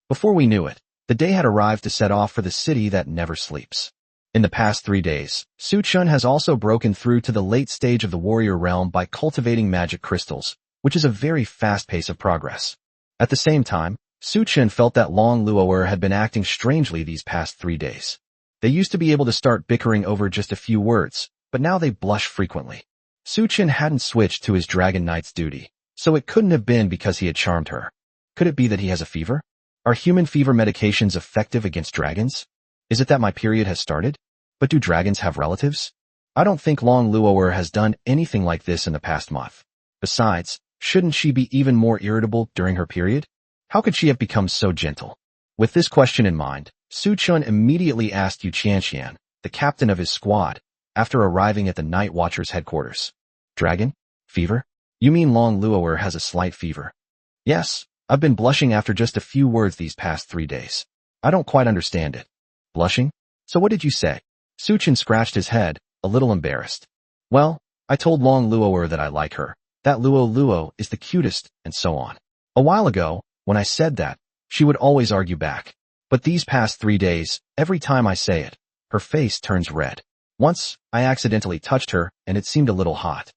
Before we knew it, the day had arrived to set off for the city that never sleeps. In the past 3 days, Su-chun has also broken through to the late stage of the warrior realm by cultivating magic crystals, which is a very fast pace of progress. At the same time, Su-chun felt that Long Luo'er had been acting strangely these past 3 days. They used to be able to start bickering over just a few words, but now they blush frequently. Su-chun hadn't switched to his Dragon Knight's duty, so it couldn't have been because he had charmed her. Could it be that he has a fever? Are human fever medications effective against dragons? Is it that my period has started? But do dragons have relatives? I don't think Long Luo'er has done anything like this in the past month. Besides, shouldn't she be even more irritable during her period? How could she have become so gentle? With this question in mind, Su-chun immediately asked Yu Qianxian, the captain of his squad, after arriving at the Night Watcher's headquarters. Dragon? Fever? You mean Long Luo'er has a slight fever? Yes, I've been blushing after just a few words these past 3 days. I don't quite understand it. Blushing? So what did you say? Su-chun scratched his head, a little embarrassed. Well, I told Long Luo'er that I like her, that Luo is the cutest, and so on. A while ago, when I said that, she would always argue back. But these past 3 days, every time I say it, her face turns red. Once, I accidentally touched her, and it seemed a little hot.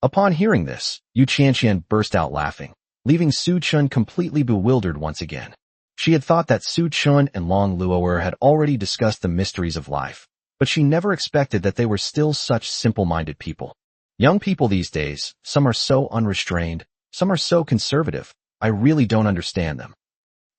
Upon hearing this, Yu Chanxian burst out laughing, leaving Su Chun completely bewildered once again. She had thought that Su Chun and Long Luo'er had already discussed the mysteries of life, but she never expected that they were still such simple-minded people. Young people these days, some are so unrestrained, some are so conservative, I really don't understand them.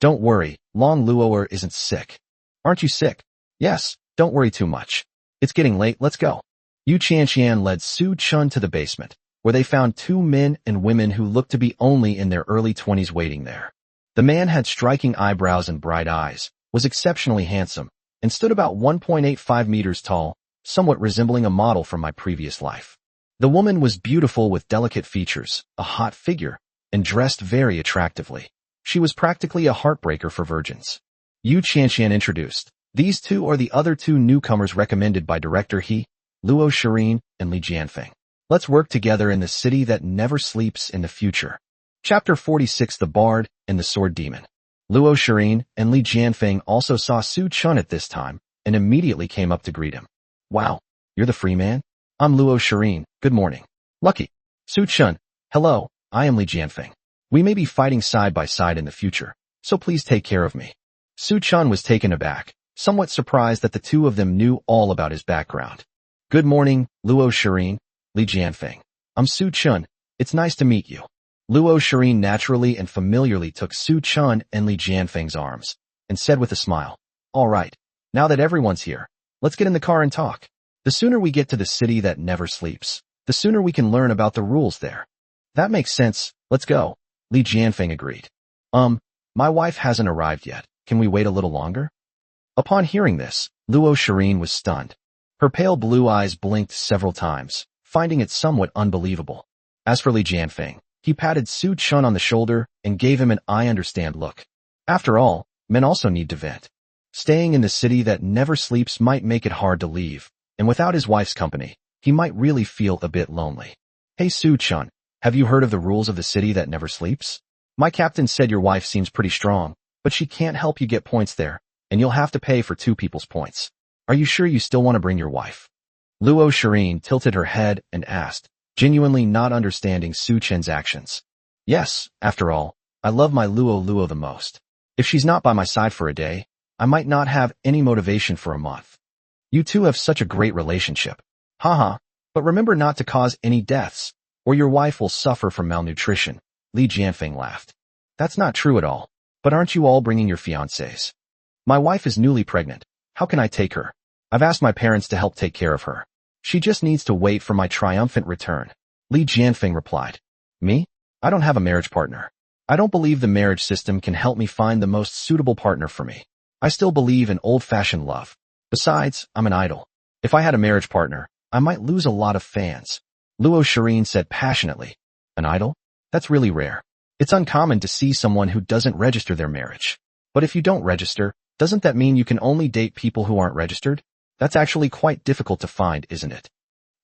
Don't worry, Long Luo'er isn't sick. Aren't you sick? Yes, don't worry too much. It's getting late, let's go. Yu Chanxian led Su Chun to the basement, where they found two men and women who looked to be only in their early 20s waiting there. The man had striking eyebrows and bright eyes, was exceptionally handsome, and stood about 1.85 meters tall, somewhat resembling a model from my previous life. The woman was beautiful with delicate features, a hot figure, and dressed very attractively. She was practically a heartbreaker for virgins. Yu Chanxian introduced, these two are the other two newcomers recommended by director He, Luo Shirin, and Li Jianfeng. Let's work together in the city that never sleeps in the future. Chapter 46 The Bard and the Sword Demon. Luo Shirin and Li Jianfeng also saw Su Chun at this time, and immediately came up to greet him. Wow, you're the free man? I'm Luo Shirin, good morning. Lucky. Su Chun, hello, I am Li Jianfeng. We may be fighting side by side in the future, so please take care of me. Su Chun was taken aback, somewhat surprised that the two of them knew all about his background. Good morning, Luo Shirin, Li Jianfeng. I'm Su Chun, it's nice to meet you. Luo Shirin naturally and familiarly took Su Chun and Li Jianfeng's arms, and said with a smile, all right, now that everyone's here, let's get in the car and talk. The sooner we get to the city that never sleeps, the sooner we can learn about the rules there. That makes sense, let's go, Li Jianfeng agreed. My wife hasn't arrived yet, can we wait a little longer? Upon hearing this, Luo Shirin was stunned. Her pale blue eyes blinked several times, finding it somewhat unbelievable. As for Li Jianfeng, he patted Su Chun on the shoulder and gave him an I understand look. After all, men also need to vent. Staying in the city that never sleeps might make it hard to leave, and without his wife's company, he might really feel a bit lonely. Hey Su Chun, have you heard of the rules of the city that never sleeps? My captain said your wife seems pretty strong, but she can't help you get points there, and you'll have to pay for two people's points. Are you sure you still want to bring your wife? Luo Shirin tilted her head and asked, genuinely not understanding Su Chen's actions. Yes, after all, I love my Luo the most. If she's not by my side for a day, I might not have any motivation for a month. You two have such a great relationship. Haha, but remember not to cause any deaths, or your wife will suffer from malnutrition. Li Jianfeng laughed. That's not true at all, but aren't you all bringing your fiancés? My wife is newly pregnant. How can I take her? I've asked my parents to help take care of her. She just needs to wait for my triumphant return. Li Jianfeng replied. Me? I don't have a marriage partner. I don't believe the marriage system can help me find the most suitable partner for me. I still believe in old-fashioned love. Besides, I'm an idol. If I had a marriage partner, I might lose a lot of fans. Luo Shirin said passionately. An idol? That's really rare. It's uncommon to see someone who doesn't register their marriage. But if you don't register, doesn't that mean you can only date people who aren't registered? That's actually quite difficult to find, isn't it?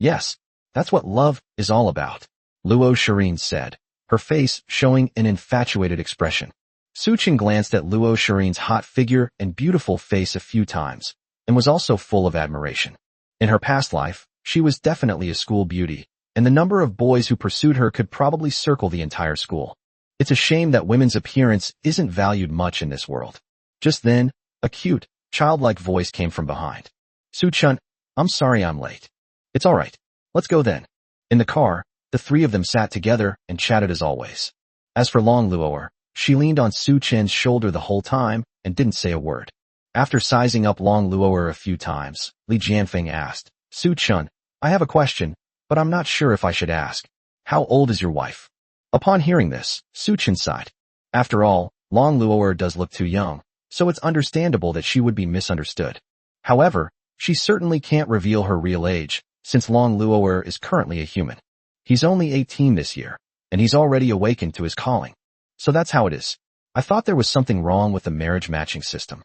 Yes, that's what love is all about, Luo Shirin said, her face showing an infatuated expression. Su Chen glanced at Luo Shirin's hot figure and beautiful face a few times, and was also full of admiration. In her past life, she was definitely a school beauty, and the number of boys who pursued her could probably circle the entire school. It's a shame that women's appearance isn't valued much in this world. Just then, a cute, childlike voice came from behind. Su Chun, I'm sorry I'm late. It's all right. Let's go then. In the car, the three of them sat together and chatted as always. As for Long Luo'er, she leaned on Su Chen's shoulder the whole time and didn't say a word. After sizing up Long Luo'er a few times, Li Jianfeng asked, Su Chun, I have a question, but I'm not sure if I should ask. How old is your wife? Upon hearing this, Su Chen sighed. After all, Long Luo'er does look too young, so it's understandable that she would be misunderstood. However, she certainly can't reveal her real age, since Long Luo'er is currently a human. He's only 18 this year, and he's already awakened to his calling. So that's how it is. I thought there was something wrong with the marriage matching system.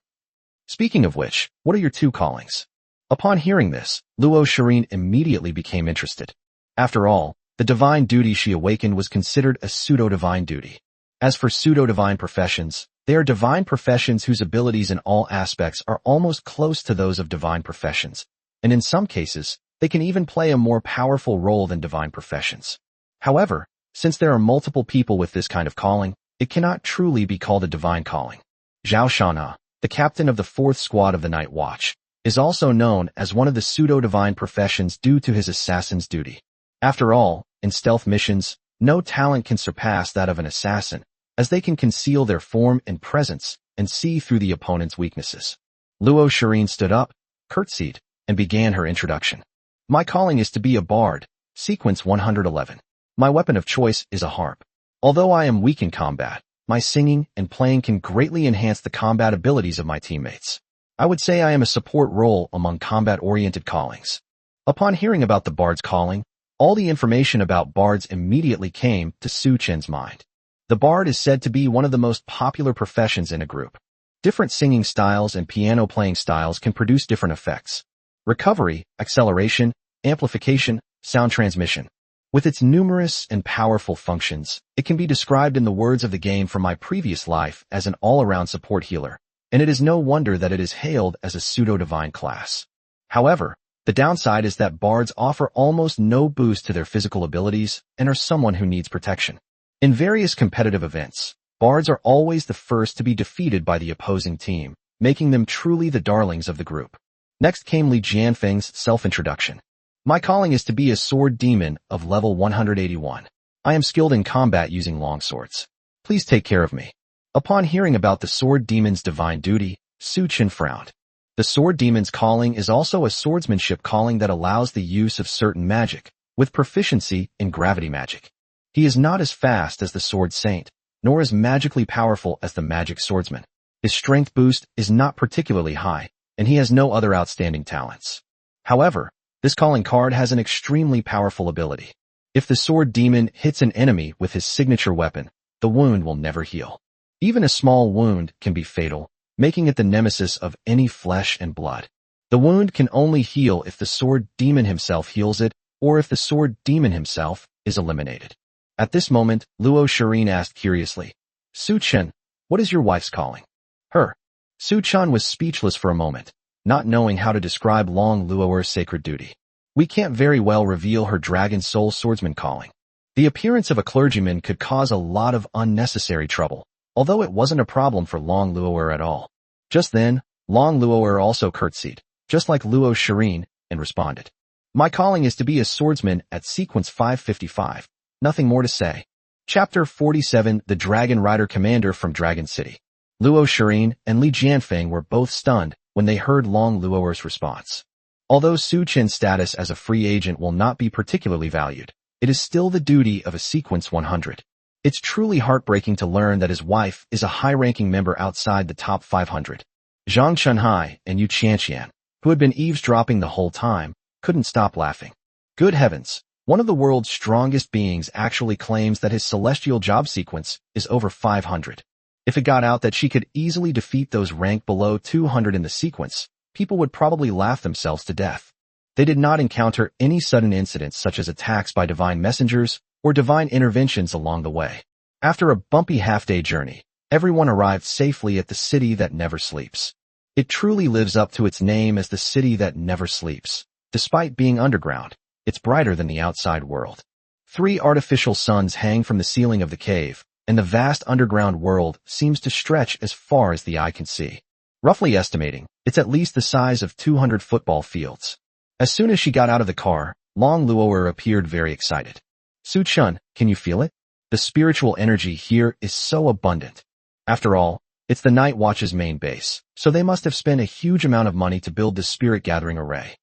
Speaking of which, what are your two callings? Upon hearing this, Luo Shirin immediately became interested. After all, the divine duty she awakened was considered a pseudo-divine duty. As for pseudo-divine professions, they are divine professions whose abilities in all aspects are almost close to those of divine professions, and in some cases, they can even play a more powerful role than divine professions. However, since there are multiple people with this kind of calling, it cannot truly be called a divine calling. Zhao Shana, the captain of the 4th Squad of the Night Watch, is also known as one of the pseudo-divine professions due to his assassin's duty. After all, in stealth missions, no talent can surpass that of an assassin, as they can conceal their form and presence and see through the opponent's weaknesses. Luo Shireen stood up, curtsied, and began her introduction. My calling is to be a bard, sequence 111. My weapon of choice is a harp. Although I am weak in combat, my singing and playing can greatly enhance the combat abilities of my teammates. I would say I am a support role among combat-oriented callings. Upon hearing about the bard's calling, all the information about bards immediately came to Su Chen's mind. The bard is said to be one of the most popular professions in a group. Different singing styles and piano playing styles can produce different effects. Recovery, acceleration, amplification, sound transmission. With its numerous and powerful functions, it can be described in the words of the game from my previous life as an all-around support healer, and it is no wonder that it is hailed as a pseudo-divine class. However, the downside is that bards offer almost no boost to their physical abilities and are someone who needs protection. In various competitive events, bards are always the first to be defeated by the opposing team, making them truly the darlings of the group. Next came Li Jianfeng's self-introduction. My calling is to be a sword demon of level 181. I am skilled in combat using longswords. Please take care of me. Upon hearing about the sword demon's divine duty, Su Chen frowned. The sword demon's calling is also a swordsmanship calling that allows the use of certain magic, with proficiency in gravity magic. He is not as fast as the sword saint, nor as magically powerful as the magic swordsman. His strength boost is not particularly high, and he has no other outstanding talents. However, this calling card has an extremely powerful ability. If the sword demon hits an enemy with his signature weapon, the wound will never heal. Even a small wound can be fatal, making it the nemesis of any flesh and blood. The wound can only heal if the sword demon himself heals it, or if the sword demon himself is eliminated. At this moment, Luo Shireen asked curiously, Su Chen, what is your wife's calling? Her. Su Chen was speechless for a moment, not knowing how to describe Long Luoer's sacred duty. We can't very well reveal her dragon soul swordsman calling. The appearance of a clergyman could cause a lot of unnecessary trouble, although it wasn't a problem for Long Luoer at all. Just then, Long Luoer also curtsied, just like Luo Shireen, and responded. My calling is to be a swordsman at sequence 555. Nothing more to say. Chapter 47, The Dragon Rider Commander from Dragon City. Luo Shireen and Li Jianfeng were both stunned when they heard Long Luoer's response. Although Su Chen's status as a free agent will not be particularly valued, it is still the duty of a sequence 100. It's truly heartbreaking to learn that his wife is a high-ranking member outside the top 500. Zhang Chunhai and Yu Qianqian, who had been eavesdropping the whole time, couldn't stop laughing. Good heavens, one of the world's strongest beings actually claims that his celestial job sequence is over 500. If it got out that she could easily defeat those ranked below 200 in the sequence, people would probably laugh themselves to death. They did not encounter any sudden incidents such as attacks by divine messengers or divine interventions along the way. After a bumpy half-day journey, everyone arrived safely at the city that never sleeps. It truly lives up to its name as the city that never sleeps. Despite being underground, it's brighter than the outside world. 3 artificial suns hang from the ceiling of the cave, and the vast underground world seems to stretch as far as the eye can see. Roughly estimating, it's at least the size of 200 football fields. As soon as she got out of the car, Long Luoer appeared very excited. Su Chen, can you feel it? The spiritual energy here is so abundant. After all, it's the Night Watch's main base, so they must have spent a huge amount of money to build this spirit gathering array.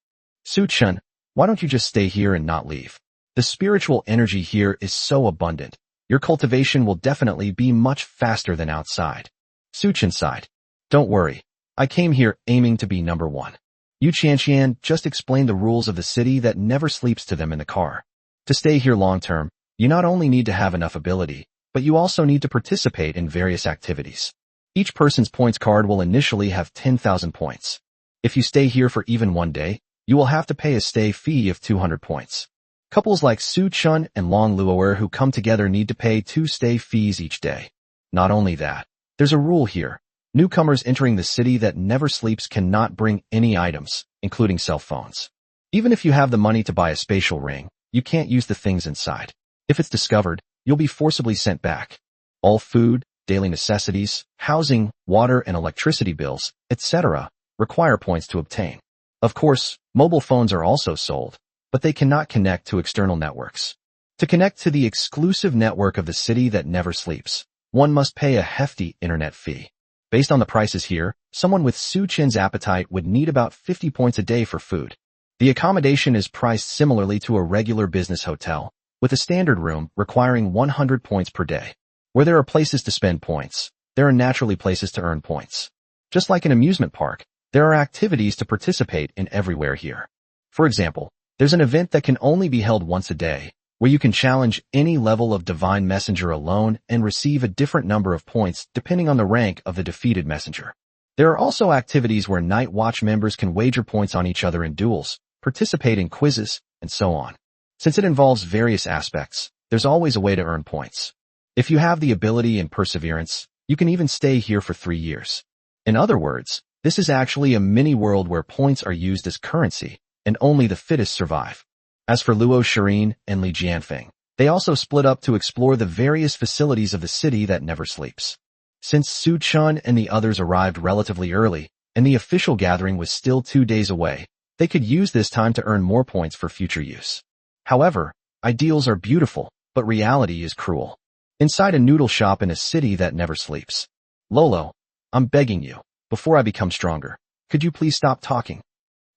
Su Chen, why don't you just stay here and not leave? The spiritual energy here is so abundant. Your cultivation will definitely be much faster than outside. Su Chen sighed. Don't worry. I came here aiming to be number 1. Yu Qianqian just explained the rules of the city that never sleeps to them in the car. To stay here long term, you not only need to have enough ability, but you also need to participate in various activities. Each person's points card will initially have 10,000 points. If you stay here for even one day, you will have to pay a stay fee of 200 points. Couples like Su Chen and Long Luoer who come together need to pay 2 stay fees each day. Not only that, there's a rule here. Newcomers entering the city that never sleeps cannot bring any items, including cell phones. Even if you have the money to buy a spatial ring, you can't use the things inside. If it's discovered, you'll be forcibly sent back. All food, daily necessities, housing, water and electricity bills, etc., require points to obtain. Of course, mobile phones are also sold, but they cannot connect to external networks. To connect to the exclusive network of the city that never sleeps, one must pay a hefty internet fee. Based on the prices here, someone with Su Chin's appetite would need about 50 points a day for food. The accommodation is priced similarly to a regular business hotel, with a standard room requiring 100 points per day. Where there are places to spend points, there are naturally places to earn points. Just like an amusement park, there are activities to participate in everywhere here. For example, there's an event that can only be held once a day, where you can challenge any level of divine messenger alone and receive a different number of points depending on the rank of the defeated messenger. There are also activities where Night Watch members can wager points on each other in duels, participate in quizzes, and so on. Since it involves various aspects, there's always a way to earn points. If you have the ability and perseverance, you can even stay here for 3 years. In other words, this is actually a mini-world where points are used as currency, and only the fittest survive. As for Luo Shirin and Li Jianfeng, they also split up to explore the various facilities of the city that never sleeps. Since Su Chun and the others arrived relatively early, and the official gathering was still 2 days away, they could use this time to earn more points for future use. However, ideals are beautiful, but reality is cruel. Inside a noodle shop in a city that never sleeps. Lolo, I'm begging you, before I become stronger, could you please stop talking?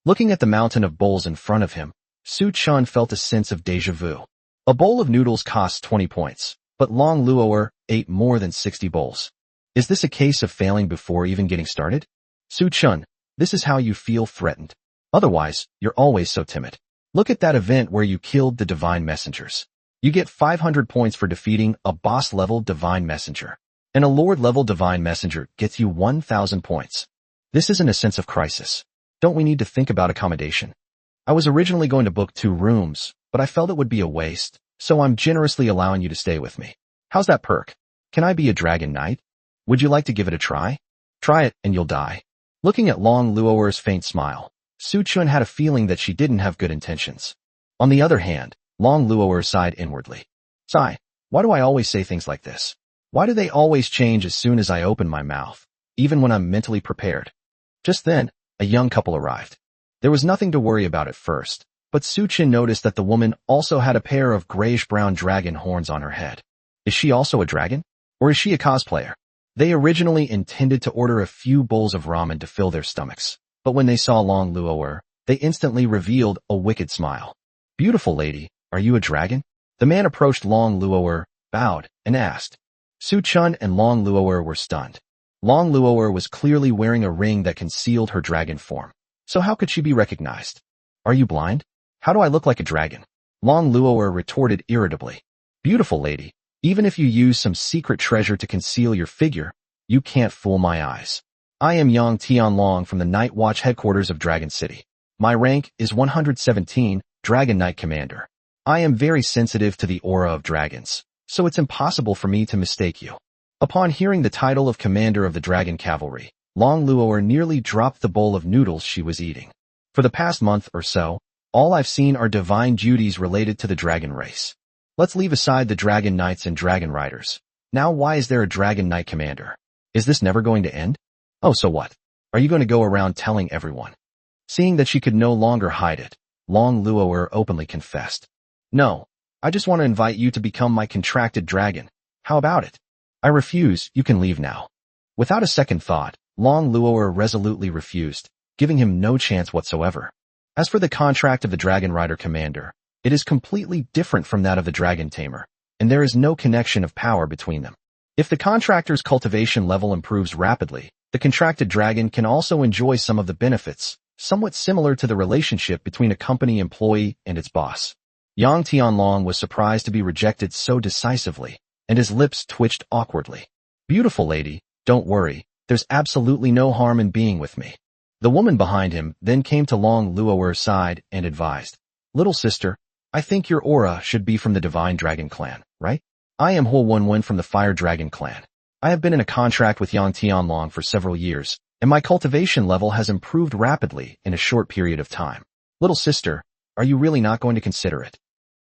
Looking at the mountain of bowls in front of him, Su Chun felt a sense of déjà vu. A bowl of noodles costs 20 points, but Long Luoer ate more than 60 bowls. Is this a case of failing before even getting started? Su Chun, this is how you feel threatened. Otherwise, you're always so timid. Look at that event where you killed the divine messengers. You get 500 points for defeating a boss-level divine messenger. And a lord-level divine messenger gets you 1,000 points. This isn't a sense of crisis. Don't we need to think about accommodation? I was originally going to book 2 rooms, but I felt it would be a waste, so I'm generously allowing you to stay with me. How's that perk? Can I be a dragon knight? Would you like to give it a try? Try it and you'll die. Looking at Long Luoer's faint smile, Su Chun had a feeling that she didn't have good intentions. On the other hand, Long Luoer sighed inwardly. Sigh, why do I always say things like this? Why do they always change as soon as I open my mouth, even when I'm mentally prepared? Just then, a young couple arrived. There was nothing to worry about at first, but Su Chin noticed that the woman also had a pair of grayish-brown dragon horns on her head. Is she also a dragon? Or is she a cosplayer? They originally intended to order a few bowls of ramen to fill their stomachs, but when they saw Long Luoer, they instantly revealed a wicked smile. Beautiful lady, are you a dragon? The man approached Long Luoer, bowed, and asked. Su Chun and Long Luoer were stunned. Long Luoer was clearly wearing a ring that concealed her dragon form. So how could she be recognized? Are you blind? How do I look like a dragon? Long Luoer retorted irritably. Beautiful lady, even if you use some secret treasure to conceal your figure, you can't fool my eyes. I am Yang Tianlong from the Night Watch headquarters of Dragon City. My rank is 117, Dragon Knight Commander. I am very sensitive to the aura of dragons, so it's impossible for me to mistake you. Upon hearing the title of Commander of the Dragon Cavalry, Long Luoer nearly dropped the bowl of noodles she was eating. For the past month or so, all I've seen are divine duties related to the dragon race. Let's leave aside the dragon knights and dragon riders. Now why is there a dragon knight commander? Is this never going to end? Oh, so what? Are you going to go around telling everyone? Seeing that she could no longer hide it, Long Luoer openly confessed. No, I just want to invite you to become my contracted dragon. How about it? I refuse, you can leave now. Without a second thought, Long Luoer resolutely refused, giving him no chance whatsoever. As for the contract of the Dragon Rider Commander, it is completely different from that of the Dragon Tamer, and there is no connection of power between them. If the contractor's cultivation level improves rapidly, the contracted dragon can also enjoy some of the benefits, somewhat similar to the relationship between a company employee and its boss. Yang Tianlong was surprised to be rejected so decisively, and his lips twitched awkwardly. Beautiful lady, don't worry, there's absolutely no harm in being with me. The woman behind him then came to Long Luoer's side and advised. Little sister, I think your aura should be from the Divine Dragon Clan, right? I am Huo Wenwen from the Fire Dragon Clan. I have been in a contract with Yang Tianlong for several years, and my cultivation level has improved rapidly in a short period of time. Little sister, are you really not going to consider it?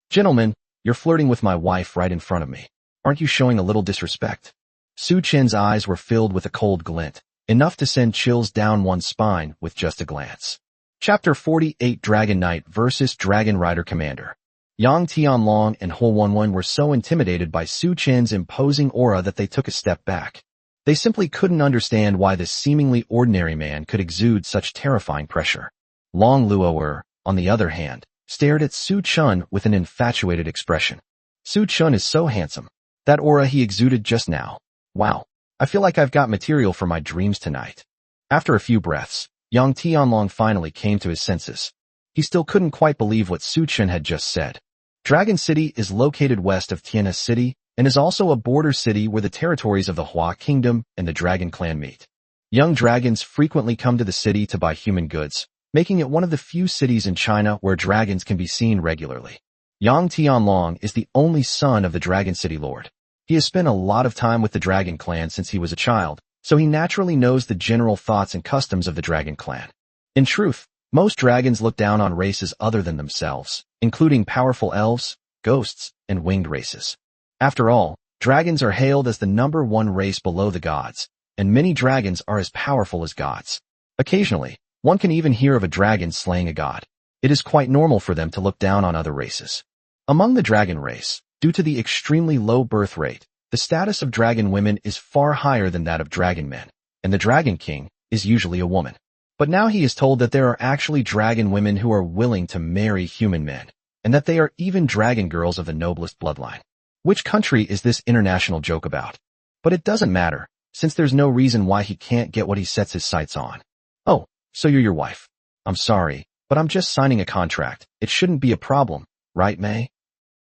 Gentlemen, you're flirting with my wife right in front of me. Aren't you showing a little disrespect? Su Chen's eyes were filled with a cold glint, enough to send chills down one's spine with just a glance. Chapter 48 Dragon Knight vs. Dragon Rider Commander. Yang Tianlong and Ho Wenwen were so intimidated by Su Chen's imposing aura that they took a step back. They simply couldn't understand why this seemingly ordinary man could exude such terrifying pressure. Long Luo'er, on the other hand, stared at Su Chun with an infatuated expression. Su Chun is so handsome. That aura he exuded just now. Wow, I feel like I've got material for my dreams tonight. After a few breaths, Yang Tianlong finally came to his senses. He still couldn't quite believe what Su Chun had just said. Dragon City is located west of Tianhe City and is also a border city where the territories of the Hua Kingdom and the Dragon Clan meet. Young dragons frequently come to the city to buy human goods, making it one of the few cities in China where dragons can be seen regularly. Yang Tianlong is the only son of the Dragon City Lord. He has spent a lot of time with the Dragon Clan since he was a child, so he naturally knows the general thoughts and customs of the Dragon Clan. In truth, most dragons look down on races other than themselves, including powerful elves, ghosts, and winged races. After all, dragons are hailed as the #1 race below the gods, and many dragons are as powerful as gods. Occasionally, one can even hear of a dragon slaying a god. It is quite normal for them to look down on other races. Among the dragon race, due to the extremely low birth rate, the status of dragon women is far higher than that of dragon men, and the dragon king is usually a woman. But now he is told that there are actually dragon women who are willing to marry human men, and that they are even dragon girls of the noblest bloodline. Which country is this international joke about? But it doesn't matter, since there's no reason why he can't get what he sets his sights on. Oh, so you're your wife. I'm sorry, but I'm just signing a contract. It shouldn't be a problem, right, May?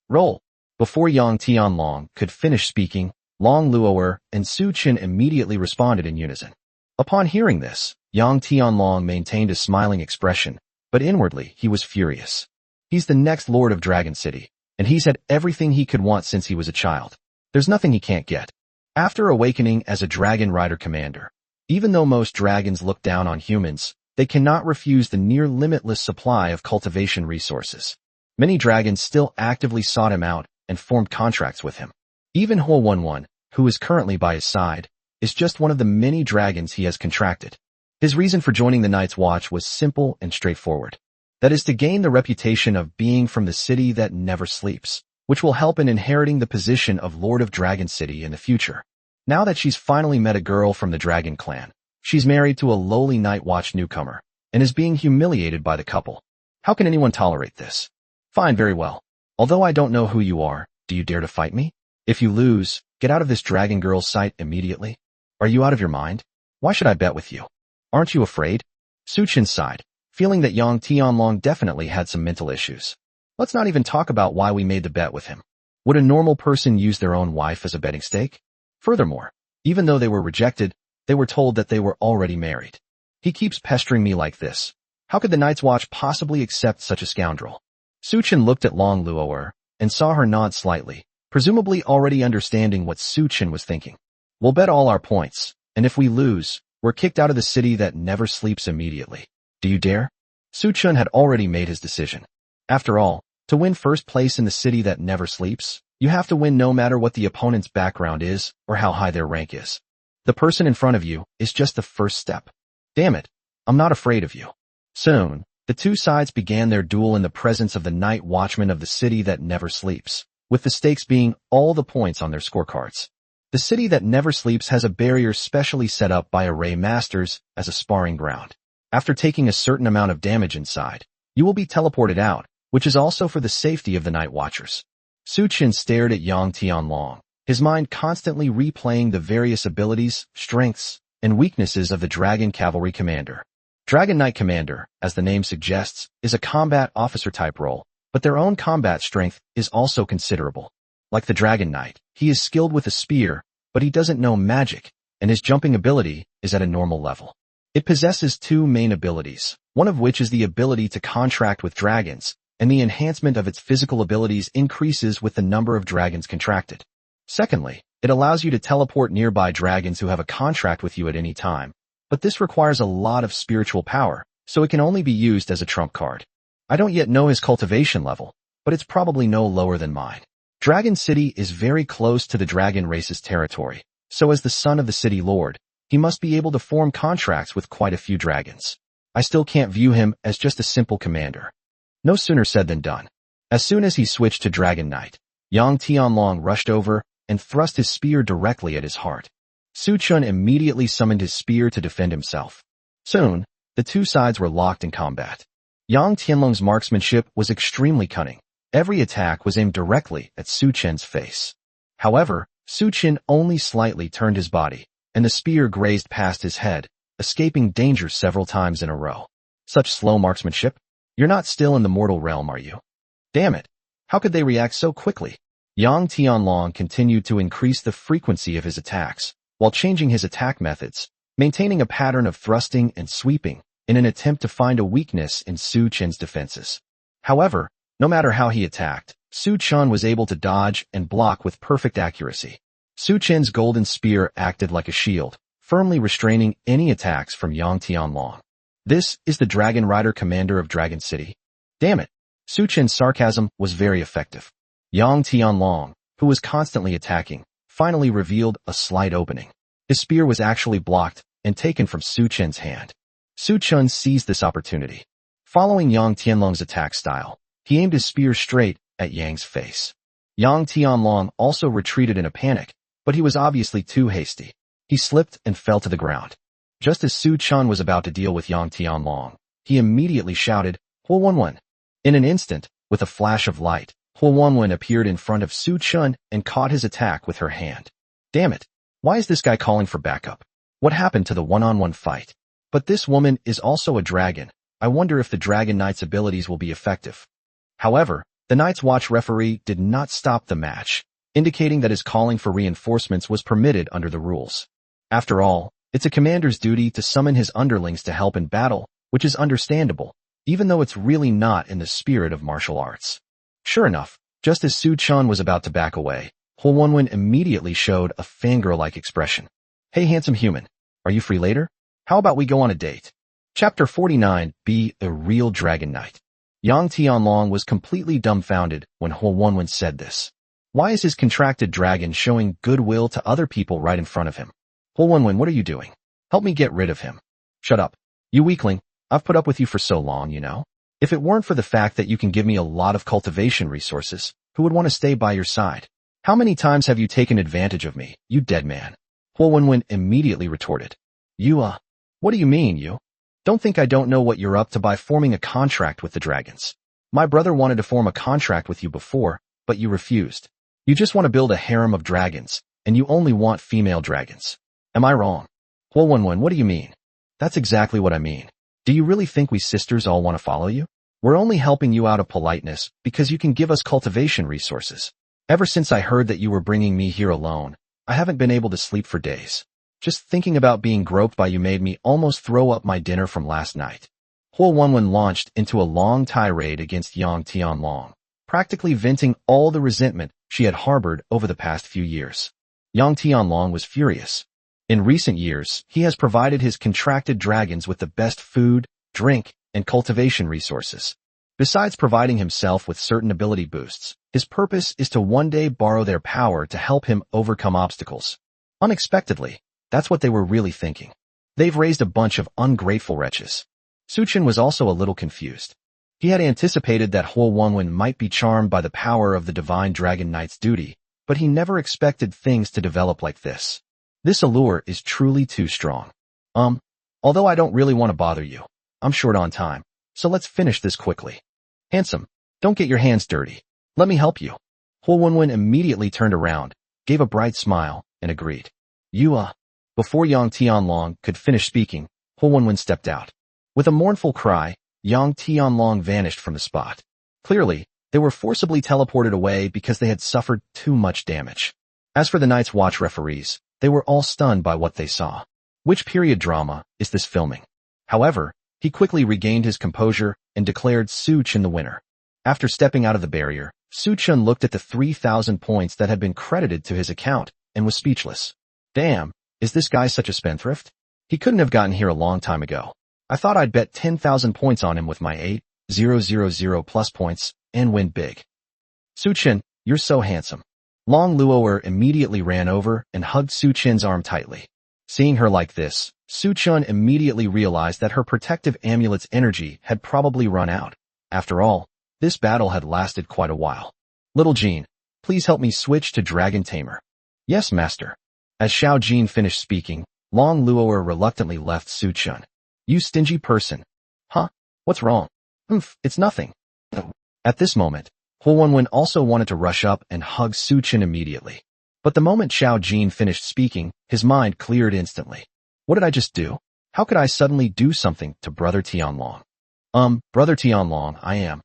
Roll. Before Yang Tianlong could finish speaking, Long Luo'er and Su Chen immediately responded in unison. Upon hearing this, Yang Tianlong maintained a smiling expression, but inwardly he was furious. He's the next Lord of Dragon City, and he's had everything he could want since he was a child. There's nothing he can't get. After awakening as a Dragon Rider Commander, even though most dragons look down on humans, they cannot refuse the near-limitless supply of cultivation resources. Many dragons still actively sought him out and formed contracts with him. Even Ho Wenwen, who is currently by his side, is just one of the many dragons he has contracted. His reason for joining the Night's Watch was simple and straightforward. That is to gain the reputation of being from the city that never sleeps, which will help in inheriting the position of Lord of Dragon City in the future. Now that she's finally met a girl from the Dragon Clan, she's married to a lowly Night Watch newcomer, and is being humiliated by the couple. How can anyone tolerate this? Fine, very well. Although I don't know who you are, do you dare to fight me? If you lose, get out of this dragon girl's sight immediately. Are you out of your mind? Why should I bet with you? Aren't you afraid? Su Chen sighed, feeling that Yang Tianlong definitely had some mental issues. Let's not even talk about why we made the bet with him. Would a normal person use their own wife as a betting stake? Furthermore, even though they were rejected, they were told that they were already married. He keeps pestering me like this. How could the Night's Watch possibly accept such a scoundrel? Su Chen looked at Long Luo'er and saw her nod slightly, presumably already understanding what Su Chen was thinking. We'll bet all our points, and if we lose, we're kicked out of the city that never sleeps immediately. Do you dare? Su Chen had already made his decision. After all, to win first place in the city that never sleeps, you have to win no matter what the opponent's background is or how high their rank is. The person in front of you is just the first step. Damn it, I'm not afraid of you. Soon, the two sides began their duel in the presence of the Night Watchman of the city that never sleeps, with the stakes being all the points on their scorecards. The city that never sleeps has a barrier specially set up by array masters as a sparring ground. After taking a certain amount of damage inside, you will be teleported out, which is also for the safety of the Night Watchers. Su Chen stared at Yang Tianlong, his mind constantly replaying the various abilities, strengths, and weaknesses of the Dragon Cavalry Commander. Dragon Knight Commander, as the name suggests, is a combat officer type role, but their own combat strength is also considerable. Like the Dragon Knight, he is skilled with a spear, but he doesn't know magic, and his jumping ability is at a normal level. It possesses two main abilities, one of which is the ability to contract with dragons, and the enhancement of its physical abilities increases with the number of dragons contracted. Secondly, it allows you to teleport nearby dragons who have a contract with you at any time. but this requires a lot of spiritual power, so it can only be used as a trump card. I don't yet know his cultivation level, but it's probably no lower than mine. Dragon City is very close to the dragon race's territory, so as the son of the city lord, he must be able to form contracts with quite a few dragons. I still can't view him as just a simple commander. No sooner said than done. As soon as he switched to Dragon Knight, Yang Tianlong rushed over and thrust his spear directly at his heart. Su Chun immediately summoned his spear to defend himself. Soon, the two sides were locked in combat. Yang Tianlong's marksmanship was extremely cunning. Every attack was aimed directly at Su Chen's face. However, Su Chen only slightly turned his body, and the spear grazed past his head, escaping danger several times in a row. Such slow marksmanship? You're not still in the mortal realm, are you? Damn it! How could they react so quickly? Yang Tianlong continued to increase the frequency of his attacks, while changing his attack methods, maintaining a pattern of thrusting and sweeping in an attempt to find a weakness in Su Chen's defenses. However, no matter how he attacked, Su Chun was able to dodge and block with perfect accuracy. Su Chen's golden spear acted like a shield, firmly restraining any attacks from Yang Tianlong. This is the Dragon Rider commander of Dragon City. Damn it! Su Chen's sarcasm was very effective. Yang Tianlong, who was constantly attacking, finally revealed a slight opening. His spear was actually blocked and taken from Su Chen's hand. Su Chun seized this opportunity. Following Yang Tianlong's attack style, he aimed his spear straight at Yang's face. Yang Tianlong also retreated in a panic, but he was obviously too hasty. He slipped and fell to the ground. Just as Su Chun was about to deal with Yang Tianlong, he immediately shouted, "Huo Wenwen." In an instant, with a flash of light, Huo Wenwen appeared in front of Su Chun and caught his attack with her hand. Damn it! Why is this guy calling for backup? What happened to the one-on-one fight? But this woman is also a dragon. I wonder if the Dragon Knight's abilities will be effective. However, the Night's Watch referee did not stop the match, indicating that his calling for reinforcements was permitted under the rules. After all, it's a commander's duty to summon his underlings to help in battle, which is understandable, even though it's really not in the spirit of martial arts. Sure enough, just as Su Chun was about to back away, Huo Wenwen immediately showed a fangirl-like expression. Hey handsome human, are you free later? How about we go on a date? Chapter 49, Be a Real Dragon Knight. Yang Tianlong was completely dumbfounded when Huo Wenwen said this. Why is his contracted dragon showing goodwill to other people right in front of him? Huo Wenwen, what are you doing? Help me get rid of him. Shut up. You weakling, I've put up with you for so long, you know? If it weren't for the fact that you can give me a lot of cultivation resources, who would want to stay by your side? How many times have you taken advantage of me, you dead man? Huo Wenwen immediately retorted. What do you mean, you? Don't think I don't know what you're up to by forming a contract with the dragons. My brother wanted to form a contract with you before, but you refused. You just want to build a harem of dragons, and you only want female dragons. Am I wrong? Huo Wenwen, what do you mean? That's exactly what I mean. Do you really think we sisters all want to follow you? We're only helping you out of politeness because you can give us cultivation resources. Ever since I heard that you were bringing me here alone, I haven't been able to sleep for days. Just thinking about being groped by you made me almost throw up my dinner from last night. Huo Wenwen launched into a long tirade against Yang Tianlong, practically venting all the resentment she had harbored over the past few years. Yang Tianlong was furious. In recent years, he has provided his contracted dragons with the best food, drink, and cultivation resources. Besides providing himself with certain ability boosts, his purpose is to one day borrow their power to help him overcome obstacles. Unexpectedly, that's what they were really thinking. They've raised a bunch of ungrateful wretches. Su Chen was also a little confused. He had anticipated that Huo Wenwen might be charmed by the power of the Divine Dragon Knight's duty, but he never expected things to develop like this. This allure is truly too strong. Although I don't really want to bother you, I'm short on time, so let's finish this quickly. Handsome, don't get your hands dirty. Let me help you. Huo Wenwen immediately turned around, gave a bright smile, and agreed. Before Yang Tianlong could finish speaking, Huo Wenwen stepped out. With a mournful cry, Yang Tianlong vanished from the spot. Clearly, they were forcibly teleported away because they had suffered too much damage. As for the Night's Watch referees, they were all stunned by what they saw. Which period drama is this filming? However, he quickly regained his composure and declared Su Chen the winner. After stepping out of the barrier, Su Chen looked at the 3,000 points that had been credited to his account and was speechless. Damn, is this guy such a spendthrift? He couldn't have gotten here a long time ago. I thought I'd bet 10,000 points on him with my 8,000 plus points and win big. Su-chin, you're so handsome. Long Luo'er immediately ran over and hugged Su-chin's arm tightly. Seeing her like this, Su-chun immediately realized that her protective amulet's energy had probably run out. After all, this battle had lasted quite a while. Little Jean, please help me switch to Dragon Tamer. Yes, master. As Xiao Jin finished speaking, Long Luo'er reluctantly left Su-chun. You stingy person. Huh? What's wrong? It's nothing. At this moment, Huo Wenwen also wanted to rush up and hug Su-chin immediately. But the moment Xiao Jin finished speaking, his mind cleared instantly. What did I just do? How could I suddenly do something to Brother Tianlong? Brother Tianlong, I am.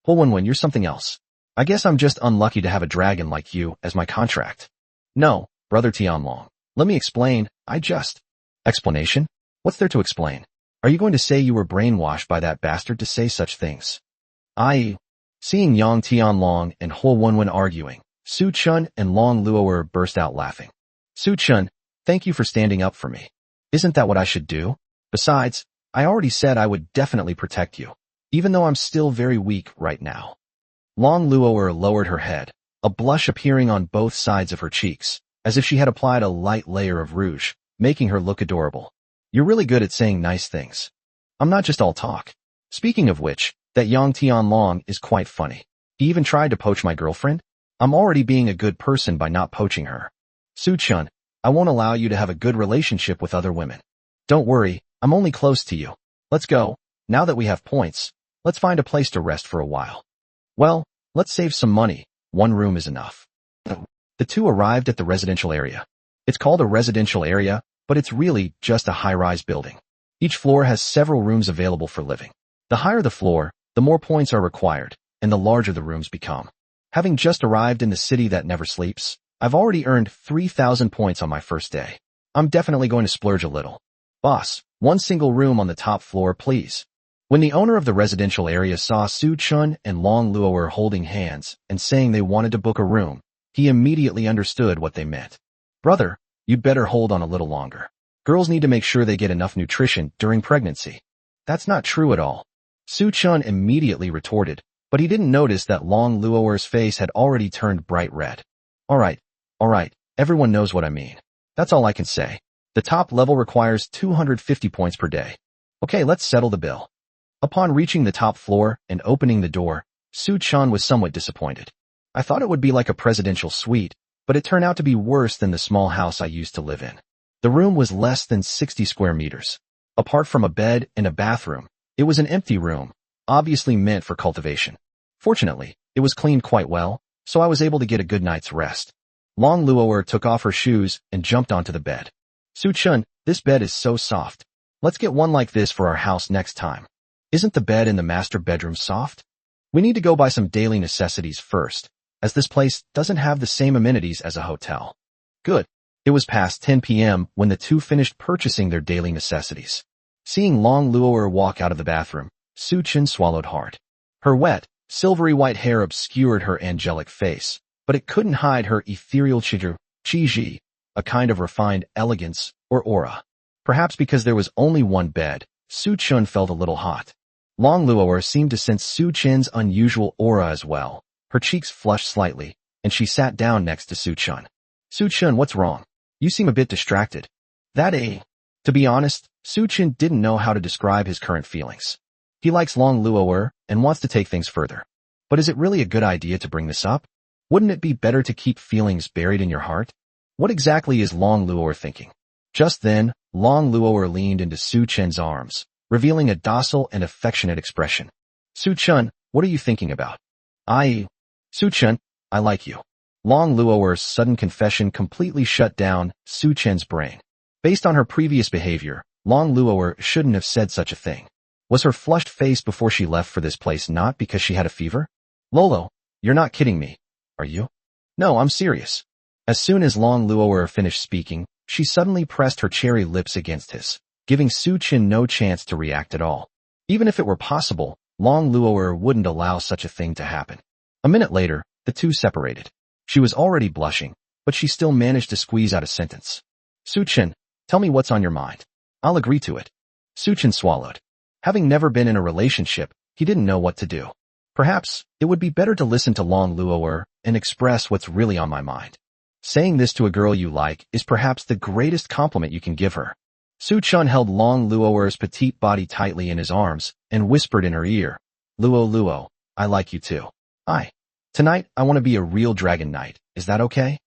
Huo Wenwen, you're something else. I guess I'm just unlucky to have a dragon like you as my contract. No, Brother Tianlong. Let me explain, Explanation? What's there to explain? Are you going to say you were brainwashed by that bastard to say such things? Seeing Yang Tianlong and Huo Wenwen arguing, Su-chun and Long Luo'er burst out laughing. Su-chun, thank you for standing up for me. Isn't that what I should do? Besides, I already said I would definitely protect you, even though I'm still very weak right now. Long Luo'er lowered her head, a blush appearing on both sides of her cheeks, as if she had applied a light layer of rouge, making her look adorable. You're really good at saying nice things. I'm not just all talk. Speaking of which, that Yang Tianlong is quite funny. He even tried to poach my girlfriend. I'm already being a good person by not poaching her. Su-chun, I won't allow you to have a good relationship with other women. Don't worry, I'm only close to you. Let's go. Now that we have points, let's find a place to rest for a while. Well, let's save some money. One room is enough. The two arrived at the residential area. It's called a residential area, but it's really just a high-rise building. Each floor has several rooms available for living. The higher the floor, the more points are required, and the larger the rooms become. Having just arrived in the city that never sleeps, I've already earned 3,000 points on my first day. I'm definitely going to splurge a little. Boss, one single room on the top floor, please. When the owner of the residential area saw Su-chun and Long Luo'er holding hands and saying they wanted to book a room, he immediately understood what they meant. Brother, you'd better hold on a little longer. Girls need to make sure they get enough nutrition during pregnancy. That's not true at all. Su-chun immediately retorted, but he didn't notice that Long Luo'er's face had already turned bright red. Alright, everyone knows what I mean. That's all I can say. The top level requires 250 points per day. Okay, let's settle the bill. Upon reaching the top floor and opening the door, Su-chun was somewhat disappointed. I thought it would be like a presidential suite, but it turned out to be worse than the small house I used to live in. The room was less than 60 square meters. Apart from a bed and a bathroom, it was an empty room, obviously meant for cultivation. Fortunately, it was cleaned quite well, so I was able to get a good night's rest. Long Luo'er took off her shoes and jumped onto the bed. Su-chun, this bed is so soft. Let's get one like this for our house next time. Isn't the bed in the master bedroom soft? We need to go buy some daily necessities first, as this place doesn't have the same amenities as a hotel. Good. It was past 10 p.m. when the two finished purchasing their daily necessities. Seeing Long Luo'er walk out of the bathroom, Su-chun swallowed hard. Her wet, silvery white hair obscured her angelic face, but it couldn't hide her ethereal chi-ji, a kind of refined elegance or aura. Perhaps because there was only one bed, Su-chun felt a little hot. Long Luo'er seemed to sense Su-chun's unusual aura as well. Her cheeks flushed slightly, and she sat down next to Su-chun. Su-chun, what's wrong? You seem a bit distracted. To be honest, Su-chun didn't know how to describe his current feelings. He likes Long Luo'er and wants to take things further. But is it really a good idea to bring this up? Wouldn't it be better to keep feelings buried in your heart? What exactly is Long Luo'er thinking? Just then, Long Luo'er leaned into Su-chun's arms, revealing a docile and affectionate expression. Su-chun, what are you thinking about? Su-chun, I like you. Long Luo'er's sudden confession completely shut down Su-chun's brain. Based on her previous behavior, Long Luo'er shouldn't have said such a thing. Was her flushed face before she left for this place not because she had a fever? Lolo, you're not kidding me, are you? No, I'm serious. As soon as Long Luo'er finished speaking, she suddenly pressed her cherry lips against his, giving Su-chun no chance to react at all. Even if it were possible, Long Luo'er wouldn't allow such a thing to happen. A minute later, the two separated. She was already blushing, but she still managed to squeeze out a sentence. Su-chun, tell me what's on your mind. I'll agree to it. Suchin swallowed. Having never been in a relationship, he didn't know what to do. Perhaps it would be better to listen to Long Luo'er and express what's really on my mind. Saying this to a girl you like is perhaps the greatest compliment you can give her. Suchun held Long Luo'er's petite body tightly in his arms and whispered in her ear, Luo Luo, I like you too. Tonight I want to be a real dragon knight, is that okay?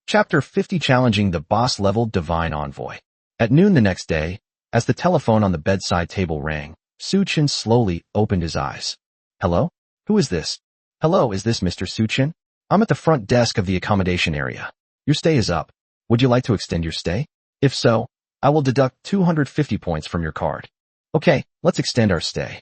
Chapter 50 Challenging the Boss-Level Divine Envoy. At noon the next day, as the telephone on the bedside table rang, Suchin slowly opened his eyes. Hello? Who is this? Hello, is this Mr. Suchin? I'm at the front desk of the accommodation area. Your stay is up. Would you like to extend your stay? If so, I will deduct 250 points from your card. Okay, let's extend our stay.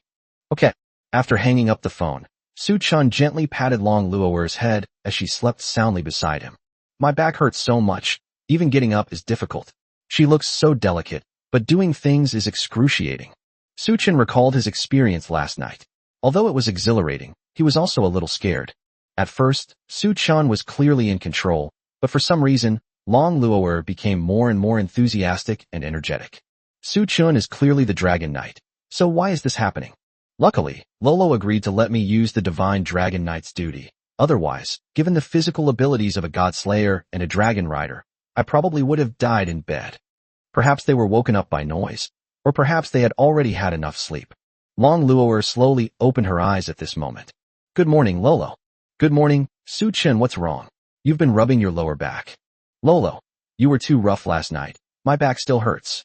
Okay. After hanging up the phone, Suchun gently patted Long Luo'er's head as she slept soundly beside him. My back hurts so much, even getting up is difficult. She looks so delicate, but doing things is excruciating. Suchin recalled his experience last night. Although it was exhilarating, he was also a little scared. At first, Suchun was clearly in control, but for some reason, Long Luo'er became more and more enthusiastic and energetic. Suchun is clearly the Dragon Knight, so why is this happening? Luckily, Lolo agreed to let me use the Divine Dragon Knight's duty. Otherwise, given the physical abilities of a God Slayer and a Dragon Rider, I probably would have died in bed. Perhaps they were woken up by noise, or perhaps they had already had enough sleep. Long Luo'er slowly opened her eyes at this moment. Good morning, Lolo. Good morning, Suchin, what's wrong? You've been rubbing your lower back. Lolo, you were too rough last night. My back still hurts.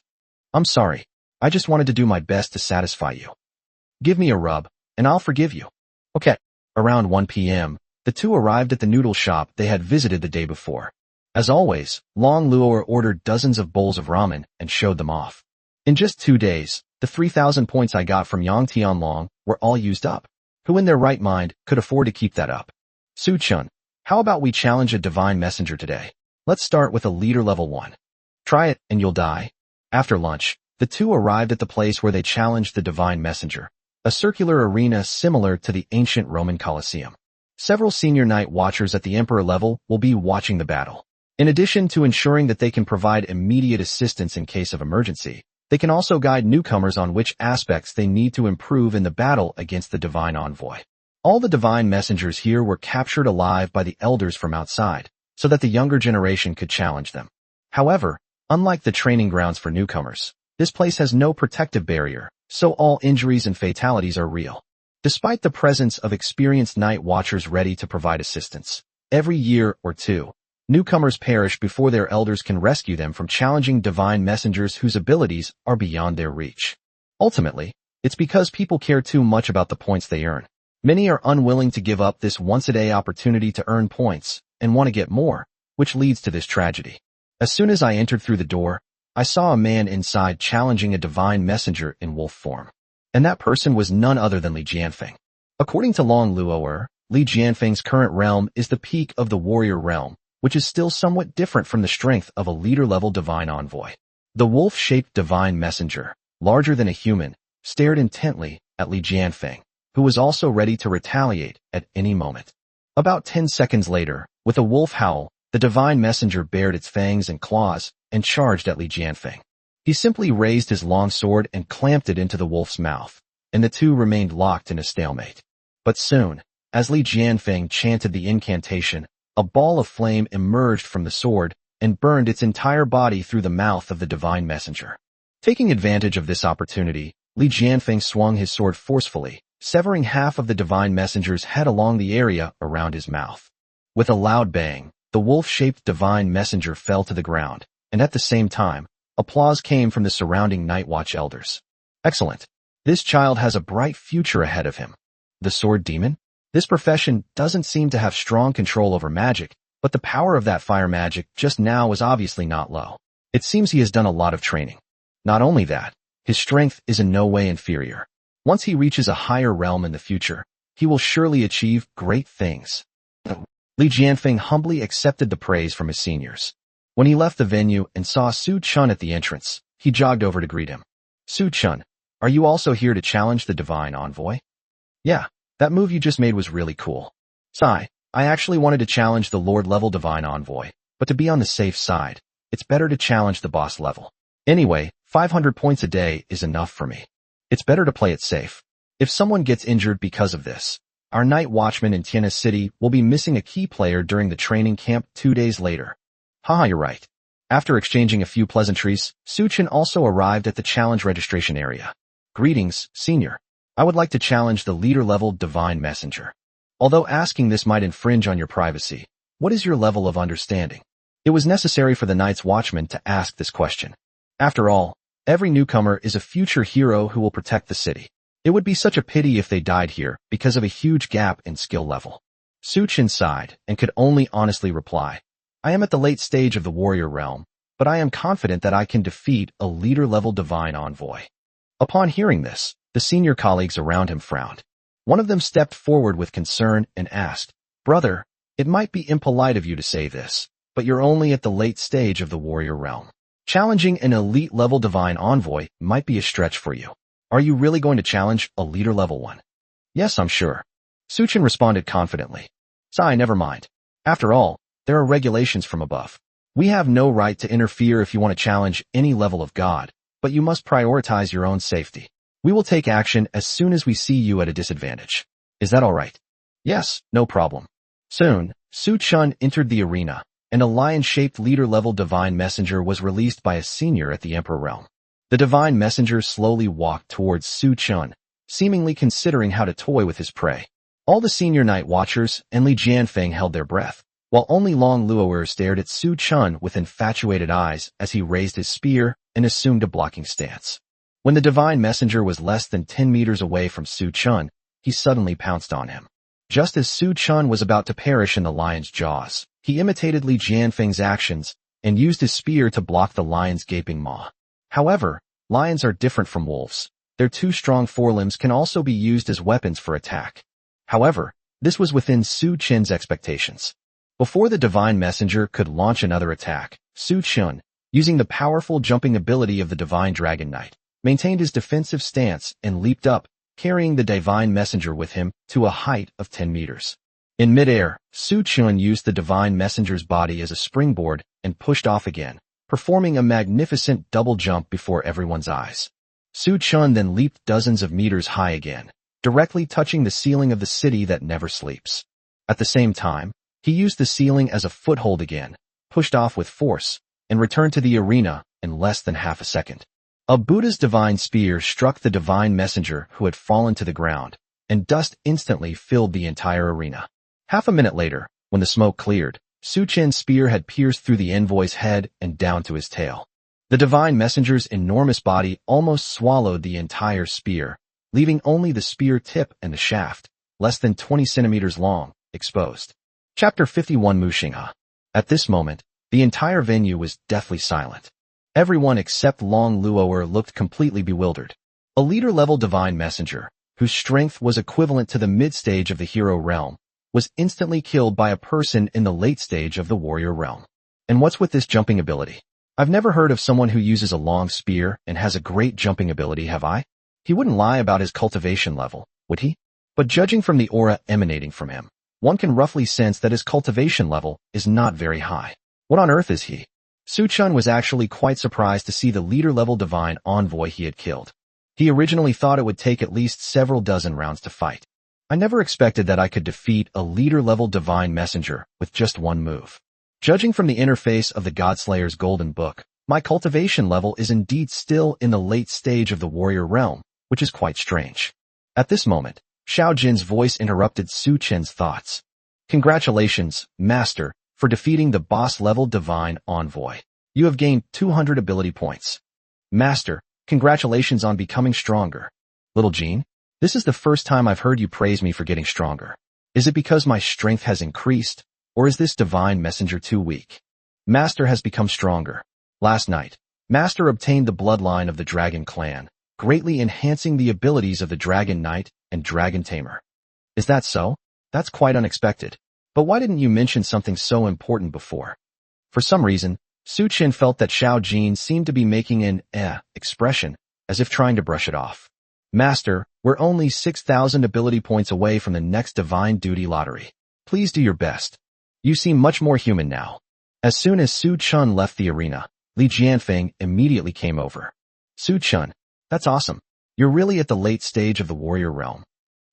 I'm sorry. I just wanted to do my best to satisfy you. Give me a rub, and I'll forgive you. Okay. Around 1 p.m., the two arrived at the noodle shop they had visited the day before. As always, Long Luo'er ordered dozens of bowls of ramen and showed them off. In just 2 days, the 3,000 points I got from Yang Tianlong were all used up. Who in their right mind could afford to keep that up? Suchun, how about we challenge a divine messenger today? Let's start with a leader level 1. Try it and you'll die. After lunch, the two arrived at the place where they challenged the divine messenger, a circular arena similar to the ancient Roman Colosseum. Several senior night watchers at the emperor level will be watching the battle. In addition to ensuring that they can provide immediate assistance in case of emergency, they can also guide newcomers on which aspects they need to improve in the battle against the divine envoy. All the divine messengers here were captured alive by the elders from outside, so that the younger generation could challenge them. However, unlike the training grounds for newcomers, this place has no protective barrier, so all injuries and fatalities are real. Despite the presence of experienced night watchers ready to provide assistance, every year or two, newcomers perish before their elders can rescue them from challenging divine messengers whose abilities are beyond their reach. Ultimately, it's because people care too much about the points they earn. Many are unwilling to give up this once-a-day opportunity to earn points and want to get more, which leads to this tragedy. As soon as I entered through the door, I saw a man inside challenging a divine messenger in wolf form. And that person was none other than Li Jianfeng. According to Long Luo'er, Li Jianfeng's current realm is the peak of the warrior realm, which is still somewhat different from the strength of a leader-level divine envoy. The wolf-shaped divine messenger, larger than a human, stared intently at Li Jianfeng, who was also ready to retaliate at any moment. About 10 seconds later, with a wolf howl, the divine messenger bared its fangs and claws and charged at Li Jianfeng. He simply raised his long sword and clamped it into the wolf's mouth, and the two remained locked in a stalemate. But soon, as Li Jianfeng chanted the incantation, a ball of flame emerged from the sword and burned its entire body through the mouth of the divine messenger. Taking advantage of this opportunity, Li Jianfeng swung his sword forcefully, severing half of the divine messenger's head along the area around his mouth. With a loud bang, the wolf-shaped divine messenger fell to the ground, and at the same time, applause came from the surrounding Night Watch elders. Excellent. This child has a bright future ahead of him. The Sword Demon? This profession doesn't seem to have strong control over magic, but the power of that fire magic just now is obviously not low. It seems he has done a lot of training. Not only that, his strength is in no way inferior. Once he reaches a higher realm in the future, he will surely achieve great things. Li Jianfeng humbly accepted the praise from his seniors. When he left the venue and saw Su Chun at the entrance, he jogged over to greet him. Su Chun, are you also here to challenge the divine envoy? Yeah, that move you just made was really cool. Sigh, I actually wanted to challenge the Lord level divine envoy, but to be on the safe side, it's better to challenge the boss level. Anyway, 500 points a day is enough for me. It's better to play it safe. If someone gets injured because of this, our night watchman in Tiana City will be missing a key player during the training camp 2 days later. Haha, you're right. After exchanging a few pleasantries, Suchin also arrived at the challenge registration area. Greetings, senior. I would like to challenge the leader-level divine messenger. Although asking this might infringe on your privacy, what is your level of understanding? It was necessary for the night's watchman to ask this question. After all, every newcomer is a future hero who will protect the city. It would be such a pity if they died here because of a huge gap in skill level. Suchin sighed and could only honestly reply, I am at the late stage of the warrior realm, but I am confident that I can defeat a leader-level divine envoy. Upon hearing this, the senior colleagues around him frowned. One of them stepped forward with concern and asked, Brother, it might be impolite of you to say this, but you're only at the late stage of the warrior realm. Challenging an elite-level divine envoy might be a stretch for you. Are you really going to challenge a leader-level one? Yes, I'm sure. Suchin responded confidently. Sigh, never mind. After all, there are regulations from above. We have no right to interfere if you want to challenge any level of God, but you must prioritize your own safety. We will take action as soon as we see you at a disadvantage. Is that all right? Yes, no problem. Soon, Su Chun entered the arena, and a lion-shaped leader-level divine messenger was released by a senior at the Emperor realm. The divine messenger slowly walked towards Su Chun, seemingly considering how to toy with his prey. All the senior night watchers and Li Jianfeng held their breath, while only Long Luo'er stared at Su Chun with infatuated eyes as he raised his spear and assumed a blocking stance. When the divine messenger was less than 10 meters away from Su Chun, he suddenly pounced on him. Just as Su Chun was about to perish in the lion's jaws, he imitated Li Jianfeng's actions and used his spear to block the lion's gaping maw. However, lions are different from wolves. Their two strong forelimbs can also be used as weapons for attack. However, this was within Su Chin's expectations. Before the divine messenger could launch another attack, Su Chun, using the powerful jumping ability of the divine dragon knight, maintained his defensive stance and leaped up, carrying the divine messenger with him to a height of 10 meters. In midair, Su Chun used the divine messenger's body as a springboard and pushed off again, performing a magnificent double jump before everyone's eyes. Su Chun then leaped dozens of meters high again, directly touching the ceiling of the city that never sleeps. At the same time, he used the ceiling as a foothold again, pushed off with force, and returned to the arena in less than half a second. A Buddha's divine spear struck the divine messenger who had fallen to the ground, and dust instantly filled the entire arena. Half a minute later, when the smoke cleared, Su Chin's spear had pierced through the envoy's head and down to his tail. The divine messenger's enormous body almost swallowed the entire spear, leaving only the spear tip and the shaft, less than 20 centimeters long, exposed. Chapter 51 Muxingha. At this moment, the entire venue was deathly silent. Everyone except Long Luo'er looked completely bewildered. A leader-level divine messenger, whose strength was equivalent to the mid-stage of the hero realm, was instantly killed by a person in the late stage of the warrior realm. And what's with this jumping ability? I've never heard of someone who uses a long spear and has a great jumping ability, have I? He wouldn't lie about his cultivation level, would he? But judging from the aura emanating from him, one can roughly sense that his cultivation level is not very high. What on earth is he? Su Chun was actually quite surprised to see the leader-level divine envoy he had killed. He originally thought it would take at least several dozen rounds to fight. I never expected that I could defeat a leader-level divine messenger with just one move. Judging from the interface of the Godslayer's Golden Book, my cultivation level is indeed still in the late stage of the warrior realm, which is quite strange. At this moment, Xiao Jin's voice interrupted Su Chen's thoughts. Congratulations, Master, for defeating the boss-level divine envoy. You have gained 200 ability points. Master, congratulations on becoming stronger. Little Jean, this is the first time I've heard you praise me for getting stronger. Is it because my strength has increased, or is this divine messenger too weak? Master has become stronger. Last night, Master obtained the bloodline of the Dragon Clan, greatly enhancing the abilities of the Dragon Knight and Dragon Tamer. Is that so? That's quite unexpected. But why didn't you mention something so important before? For some reason, Su Chen felt that Xiao Jin seemed to be making an expression, as if trying to brush it off. Master, we're only 6,000 ability points away from the next Divine Duty lottery. Please do your best. You seem much more human now. As soon as Su Chun left the arena, Li Jianfeng immediately came over. Su Chun, that's awesome. You're really at the late stage of the warrior realm.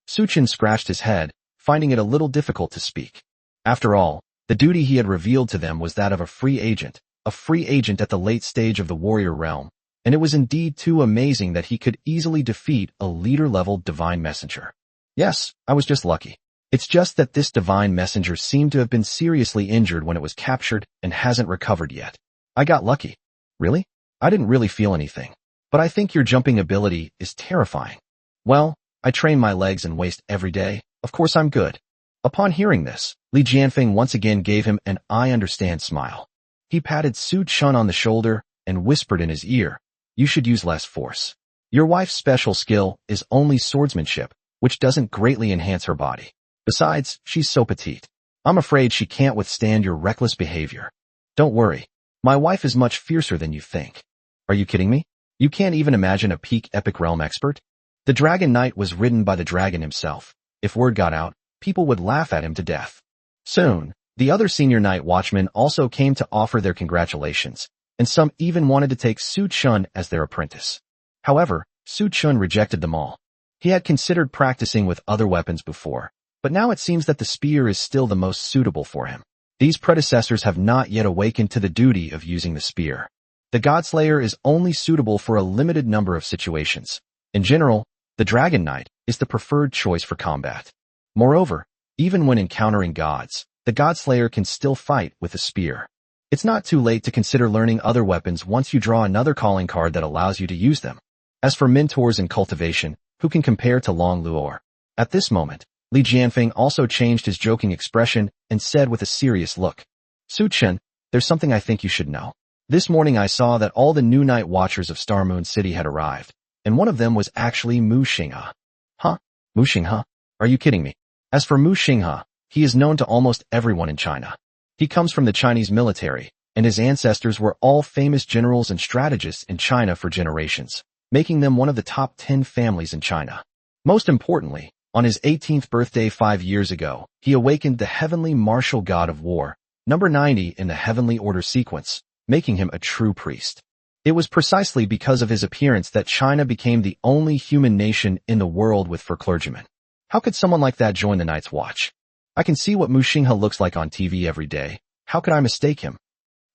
Su Chun scratched his head, finding it a little difficult to speak. After all, the duty he had revealed to them was that of a free agent at the late stage of the warrior realm, and it was indeed too amazing that he could easily defeat a leader-level divine messenger. Yes, I was just lucky. It's just that this divine messenger seemed to have been seriously injured when it was captured and hasn't recovered yet. I got lucky. Really? I didn't really feel anything. But I think your jumping ability is terrifying. Well, I train my legs and waist every day. Of course I'm good. Upon hearing this, Li Jianfeng once again gave him an I understand smile. He patted Su Chun on the shoulder and whispered in his ear, you should use less force. Your wife's special skill is only swordsmanship, which doesn't greatly enhance her body. Besides, she's so petite. I'm afraid she can't withstand your reckless behavior. Don't worry. My wife is much fiercer than you think. Are you kidding me? You can't even imagine a peak epic realm expert? The Dragon Knight was ridden by the dragon himself. If word got out, people would laugh at him to death. Soon, the other senior night watchmen also came to offer their congratulations, and some even wanted to take Su Chun as their apprentice. However, Su Chun rejected them all. He had considered practicing with other weapons before, but now it seems that the spear is still the most suitable for him. These predecessors have not yet awakened to the duty of using the spear. The Godslayer is only suitable for a limited number of situations. In general, the Dragon Knight is the preferred choice for combat. Moreover, even when encountering gods, the Godslayer can still fight with a spear. It's not too late to consider learning other weapons once you draw another calling card that allows you to use them. As for mentors in cultivation, who can compare to Long Luor? At this moment, Li Jianfeng also changed his joking expression and said with a serious look, Su Chun, there's something I think you should know. This morning I saw that all the new night watchers of Star Moon City had arrived, and one of them was actually Mu Xinghe. Huh? Mu Xinghe? Are you kidding me? As for Mu Xinghe, he is known to almost everyone in China. He comes from the Chinese military, and his ancestors were all famous generals and strategists in China for generations, making them one of the top 10 families in China. Most importantly, on his 18th birthday 5 years ago, he awakened the heavenly martial god of war, number 90 in the heavenly order sequence, making him a true priest. It was precisely because of his appearance that China became the only human nation in the world with four clergymen. How could someone like that join the Night's Watch? I can see what Mu Xinghe looks like on TV every day. How could I mistake him?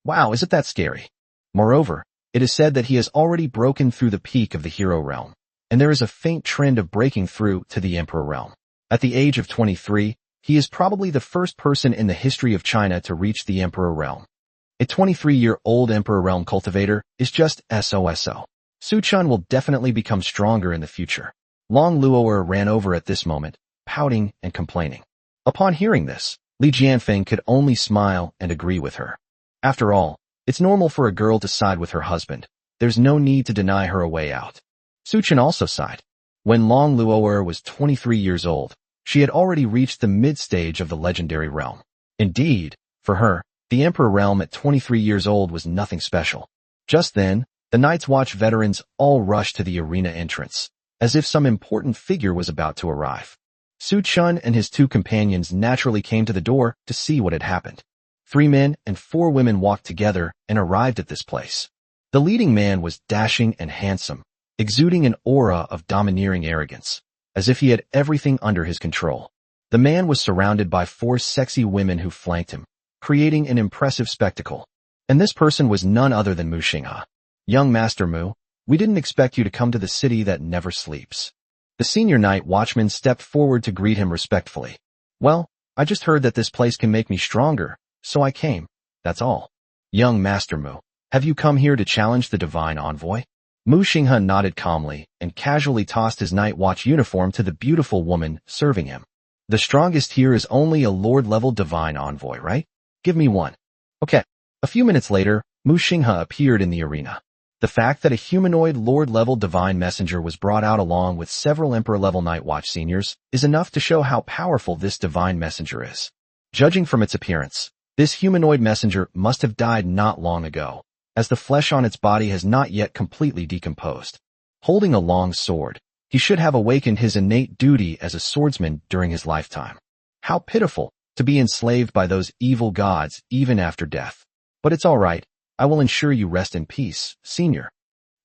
Wow, isn't that scary? Moreover, it is said that he has already broken through the peak of the hero realm, and there is a faint trend of breaking through to the emperor realm. At the age of 23, he is probably the first person in the history of China to reach the emperor realm. A 23-year-old emperor realm cultivator is just SOSO. Su Chun will definitely become stronger in the future. Long Luo'er ran over at this moment, pouting and complaining. Upon hearing this, Li Jianfeng could only smile and agree with her. After all, it's normal for a girl to side with her husband. There's no need to deny her a way out. Su Chun also sighed. When Long Luo'er was 23 years old, she had already reached the mid-stage of the legendary realm. Indeed, for her, the Emperor realm at 23 years old was nothing special. Just then, the Night's Watch veterans all rushed to the arena entrance, as if some important figure was about to arrive. Su Chun and his two companions naturally came to the door to see what had happened. 3 men and 4 women walked together and arrived at this place. The leading man was dashing and handsome, exuding an aura of domineering arrogance, as if he had everything under his control. The man was surrounded by 4 sexy women who flanked him, creating an impressive spectacle. And this person was none other than Mu Xinghe. Young Master Mu, we didn't expect you to come to the city that never sleeps. The senior night watchman stepped forward to greet him respectfully. Well, I just heard that this place can make me stronger, so I came, that's all. Young Master Mu, have you come here to challenge the divine envoy? Mu Xinghe nodded calmly and casually tossed his night watch uniform to the beautiful woman serving him. The strongest here is only a lord-level divine envoy, right? Give me one. Okay. A few minutes later, Mu Xinghe appeared in the arena. The fact that a humanoid lord-level divine messenger was brought out along with several emperor-level Night Watch seniors is enough to show how powerful this divine messenger is. Judging from its appearance, this humanoid messenger must have died not long ago, as the flesh on its body has not yet completely decomposed. Holding a long sword, he should have awakened his innate duty as a swordsman during his lifetime. How pitiful to be enslaved by those evil gods even after death. But it's all right. I will ensure you rest in peace, senior.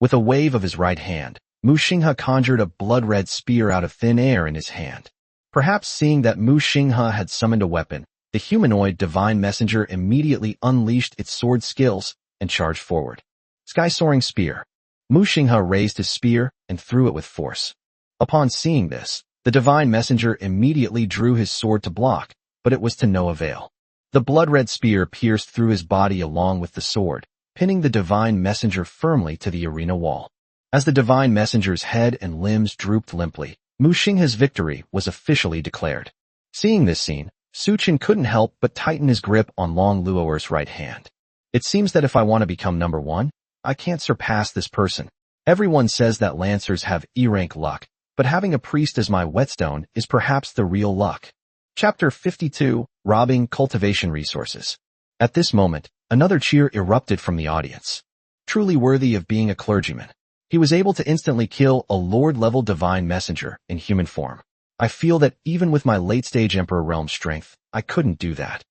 With a wave of his right hand, Mu Xinghe conjured a blood-red spear out of thin air in his hand. Perhaps seeing that Mu Xinghe had summoned a weapon, the humanoid divine messenger immediately unleashed its sword skills and charged forward. Sky-soaring spear. Mu Xinghe raised his spear and threw it with force. Upon seeing this, the divine messenger immediately drew his sword to block, but it was to no avail. The blood-red spear pierced through his body along with the sword, pinning the divine messenger firmly to the arena wall. As the divine messenger's head and limbs drooped limply, Mu Xinghe's victory was officially declared. Seeing this scene, Su Chen couldn't help but tighten his grip on Long Luo'er's right hand. It seems that if I want to become number one, I can't surpass this person. Everyone says that Lancers have E-rank luck, but having a priest as my whetstone is perhaps the real luck. Chapter 52, Robbing Cultivation Resources. At this moment, another cheer erupted from the audience. Truly worthy of being a clergyman. He was able to instantly kill a Lord-level divine messenger in human form. I feel that even with my late-stage Emperor realm strength, I couldn't do that.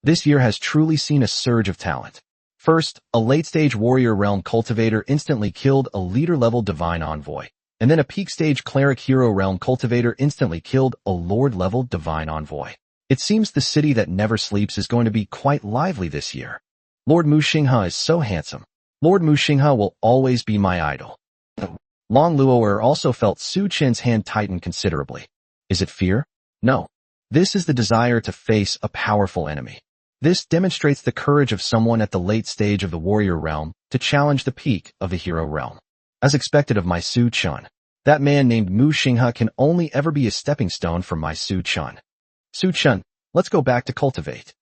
This year has truly seen a surge of talent. First, a late-stage warrior realm cultivator instantly killed a leader-level divine envoy, and then a peak-stage cleric hero realm cultivator instantly killed a Lord-level divine envoy. It seems the city that never sleeps is going to be quite lively this year. Lord Mu Xinghe is so handsome. Lord Mu Xinghe will always be my idol. Long Luo'er also felt Su Chen's hand tighten considerably. Is it fear? No. This is the desire to face a powerful enemy. This demonstrates the courage of someone at the late stage of the warrior realm to challenge the peak of the hero realm. As expected of my Su Chen, that man named Mu Xinghe can only ever be a stepping stone for my Su Chen. Su Chen, let's go back to cultivate.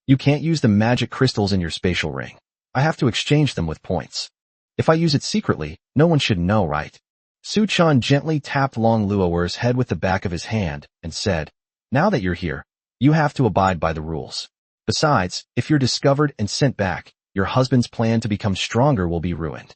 You can't use the magic crystals in your spatial ring. I have to exchange them with points. If I use it secretly, no one should know, right? Su Chen gently tapped Long Luo'er's head with the back of his hand and said, now that you're here, you have to abide by the rules. Besides, if you're discovered and sent back, your husband's plan to become stronger will be ruined.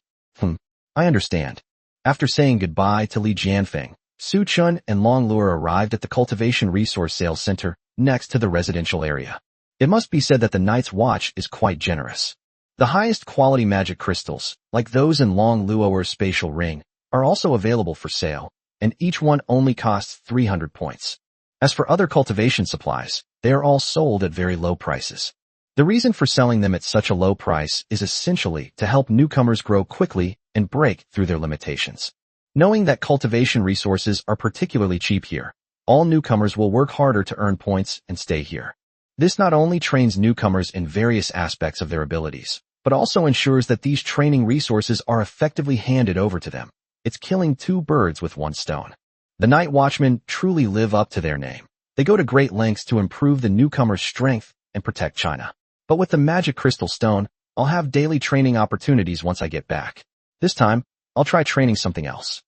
I understand. After saying goodbye to Li Jianfeng, Su Chen and Long Luo arrived at the Cultivation Resource Sales Center next to the residential area. It must be said that the Night's Watch is quite generous. The highest quality magic crystals, like those in Long Luo'er's spatial ring, are also available for sale, and each one only costs 300 points. As for other cultivation supplies, they are all sold at very low prices. The reason for selling them at such a low price is essentially to help newcomers grow quickly and break through their limitations. Knowing that cultivation resources are particularly cheap here, all newcomers will work harder to earn points and stay here. This not only trains newcomers in various aspects of their abilities, but also ensures that these training resources are effectively handed over to them. It's killing two birds with one stone. The Night Watchmen truly live up to their name. They go to great lengths to improve the newcomer's strength and protect China. But with the magic crystal stone, I'll have daily training opportunities once I get back. This time, I'll try training something else.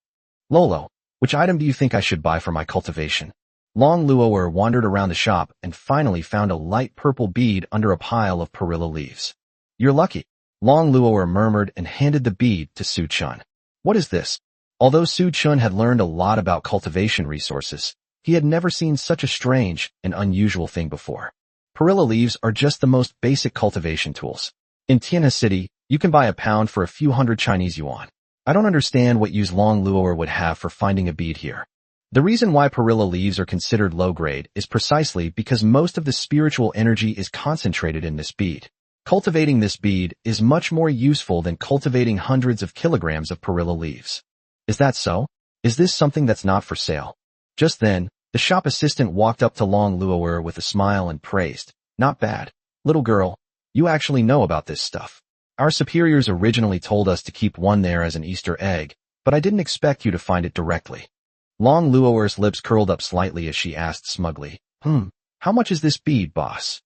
Lolo, which item do you think I should buy for my cultivation? Long Luo'er wandered around the shop and finally found a light purple bead under a pile of perilla leaves. You're lucky. Long Luo'er murmured and handed the bead to Su Chen. What is this? Although Su Chen had learned a lot about cultivation resources, he had never seen such a strange and unusual thing before. Perilla leaves are just the most basic cultivation tools. In Tianhe City, you can buy a pound for a few hundred Chinese yuan. I don't understand what use Long Luo'er would have for finding a bead here. The reason why perilla leaves are considered low grade is precisely because most of the spiritual energy is concentrated in this bead. Cultivating this bead is much more useful than cultivating hundreds of kilograms of perilla leaves. Is that so? Is this something that's not for sale? Just then, the shop assistant walked up to Long Luo'er with a smile and praised, not bad. Little girl, you actually know about this stuff. Our superiors originally told us to keep one there as an Easter egg, but I didn't expect you to find it directly. Long Luo'er's lips curled up slightly as she asked smugly, how much is this bead, boss?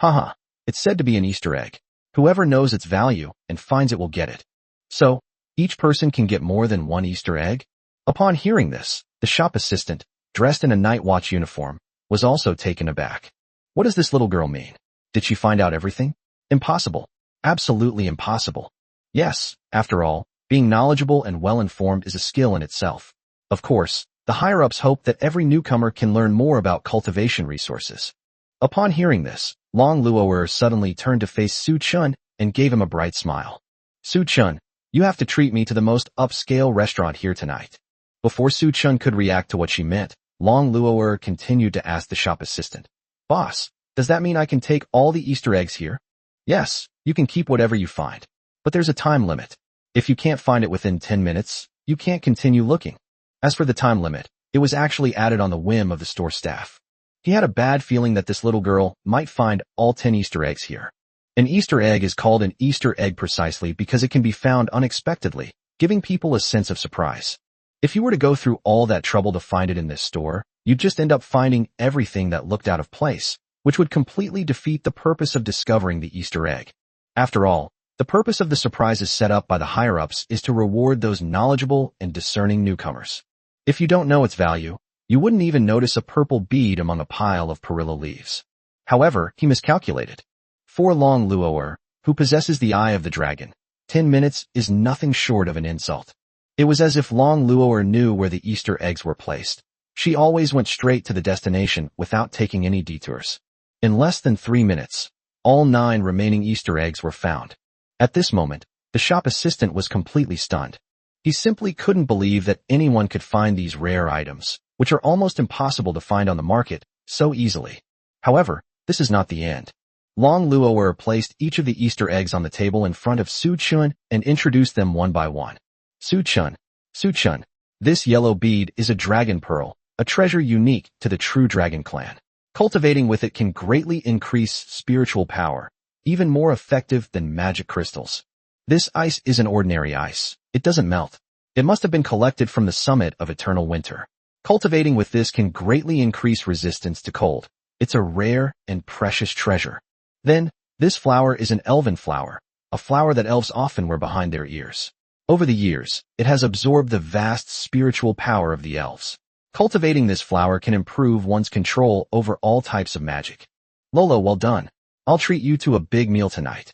Haha, it's said to be an Easter egg. Whoever knows its value and finds it will get it. So, each person can get more than one Easter egg? Upon hearing this, the shop assistant, dressed in a night watch uniform, was also taken aback. What does this little girl mean? Did she find out everything? Impossible. Absolutely impossible. Yes, after all, being knowledgeable and well-informed is a skill in itself. Of course, the higher-ups hope that every newcomer can learn more about cultivation resources. Upon hearing this, Long Luo'er suddenly turned to face Su Chen and gave him a bright smile. Su-chun, you have to treat me to the most upscale restaurant here tonight. Before Su-chun could react to what she meant, Long Luo'er continued to ask the shop assistant. Boss, does that mean I can take all the Easter eggs here? Yes, you can keep whatever you find. But there's a time limit. If you can't find it within 10 minutes, you can't continue looking. As for the time limit, it was actually added on the whim of the store staff. He had a bad feeling that this little girl might find all 10 Easter eggs here. An Easter egg is called an Easter egg precisely because it can be found unexpectedly, giving people a sense of surprise. If you were to go through all that trouble to find it in this store, you'd just end up finding everything that looked out of place, which would completely defeat the purpose of discovering the Easter egg. After all, the purpose of the surprises set up by the higher-ups is to reward those knowledgeable and discerning newcomers. If you don't know its value, you wouldn't even notice a purple bead among a pile of perilla leaves. However, he miscalculated. For Long Luo'er, who possesses the eye of the dragon, 10 minutes is nothing short of an insult. It was as if Long Luo'er knew where the Easter eggs were placed. She always went straight to the destination without taking any detours. In less than 3 minutes, all 9 remaining Easter eggs were found. At this moment, the shop assistant was completely stunned. He simply couldn't believe that anyone could find these rare items, which are almost impossible to find on the market, so easily. However, this is not the end. Long Luo'er placed each of the Easter eggs on the table in front of Su-chun and introduced them one by one. Su-chun, Su-chun, this yellow bead is a dragon pearl, a treasure unique to the true dragon clan. Cultivating with it can greatly increase spiritual power, even more effective than magic crystals. This ice isn't ordinary ice. It doesn't melt. It must have been collected from the summit of eternal winter. Cultivating with this can greatly increase resistance to cold. It's a rare and precious treasure. Then, this flower is an elven flower, a flower that elves often wear behind their ears. Over the years, it has absorbed the vast spiritual power of the elves. Cultivating this flower can improve one's control over all types of magic. Lolo, well done. I'll treat you to a big meal tonight.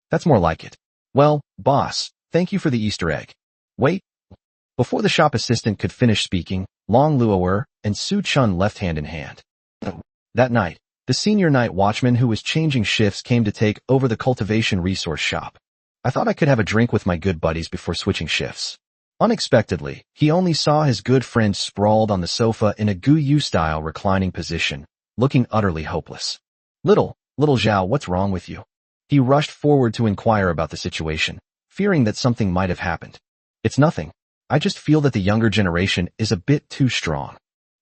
That's more like it. Well, boss, thank you for the Easter egg. Wait. Before the shop assistant could finish speaking, Long Luo'er and Su-chun left hand in hand. That night, the senior night watchman who was changing shifts came to take over the cultivation resource shop. I thought I could have a drink with my good buddies before switching shifts. Unexpectedly, he only saw his good friend sprawled on the sofa in a Gu-yu-style reclining position, looking utterly hopeless. Little Zhao, what's wrong with you? He rushed forward to inquire about the situation, fearing that something might have happened. It's nothing. I just feel that the younger generation is a bit too strong.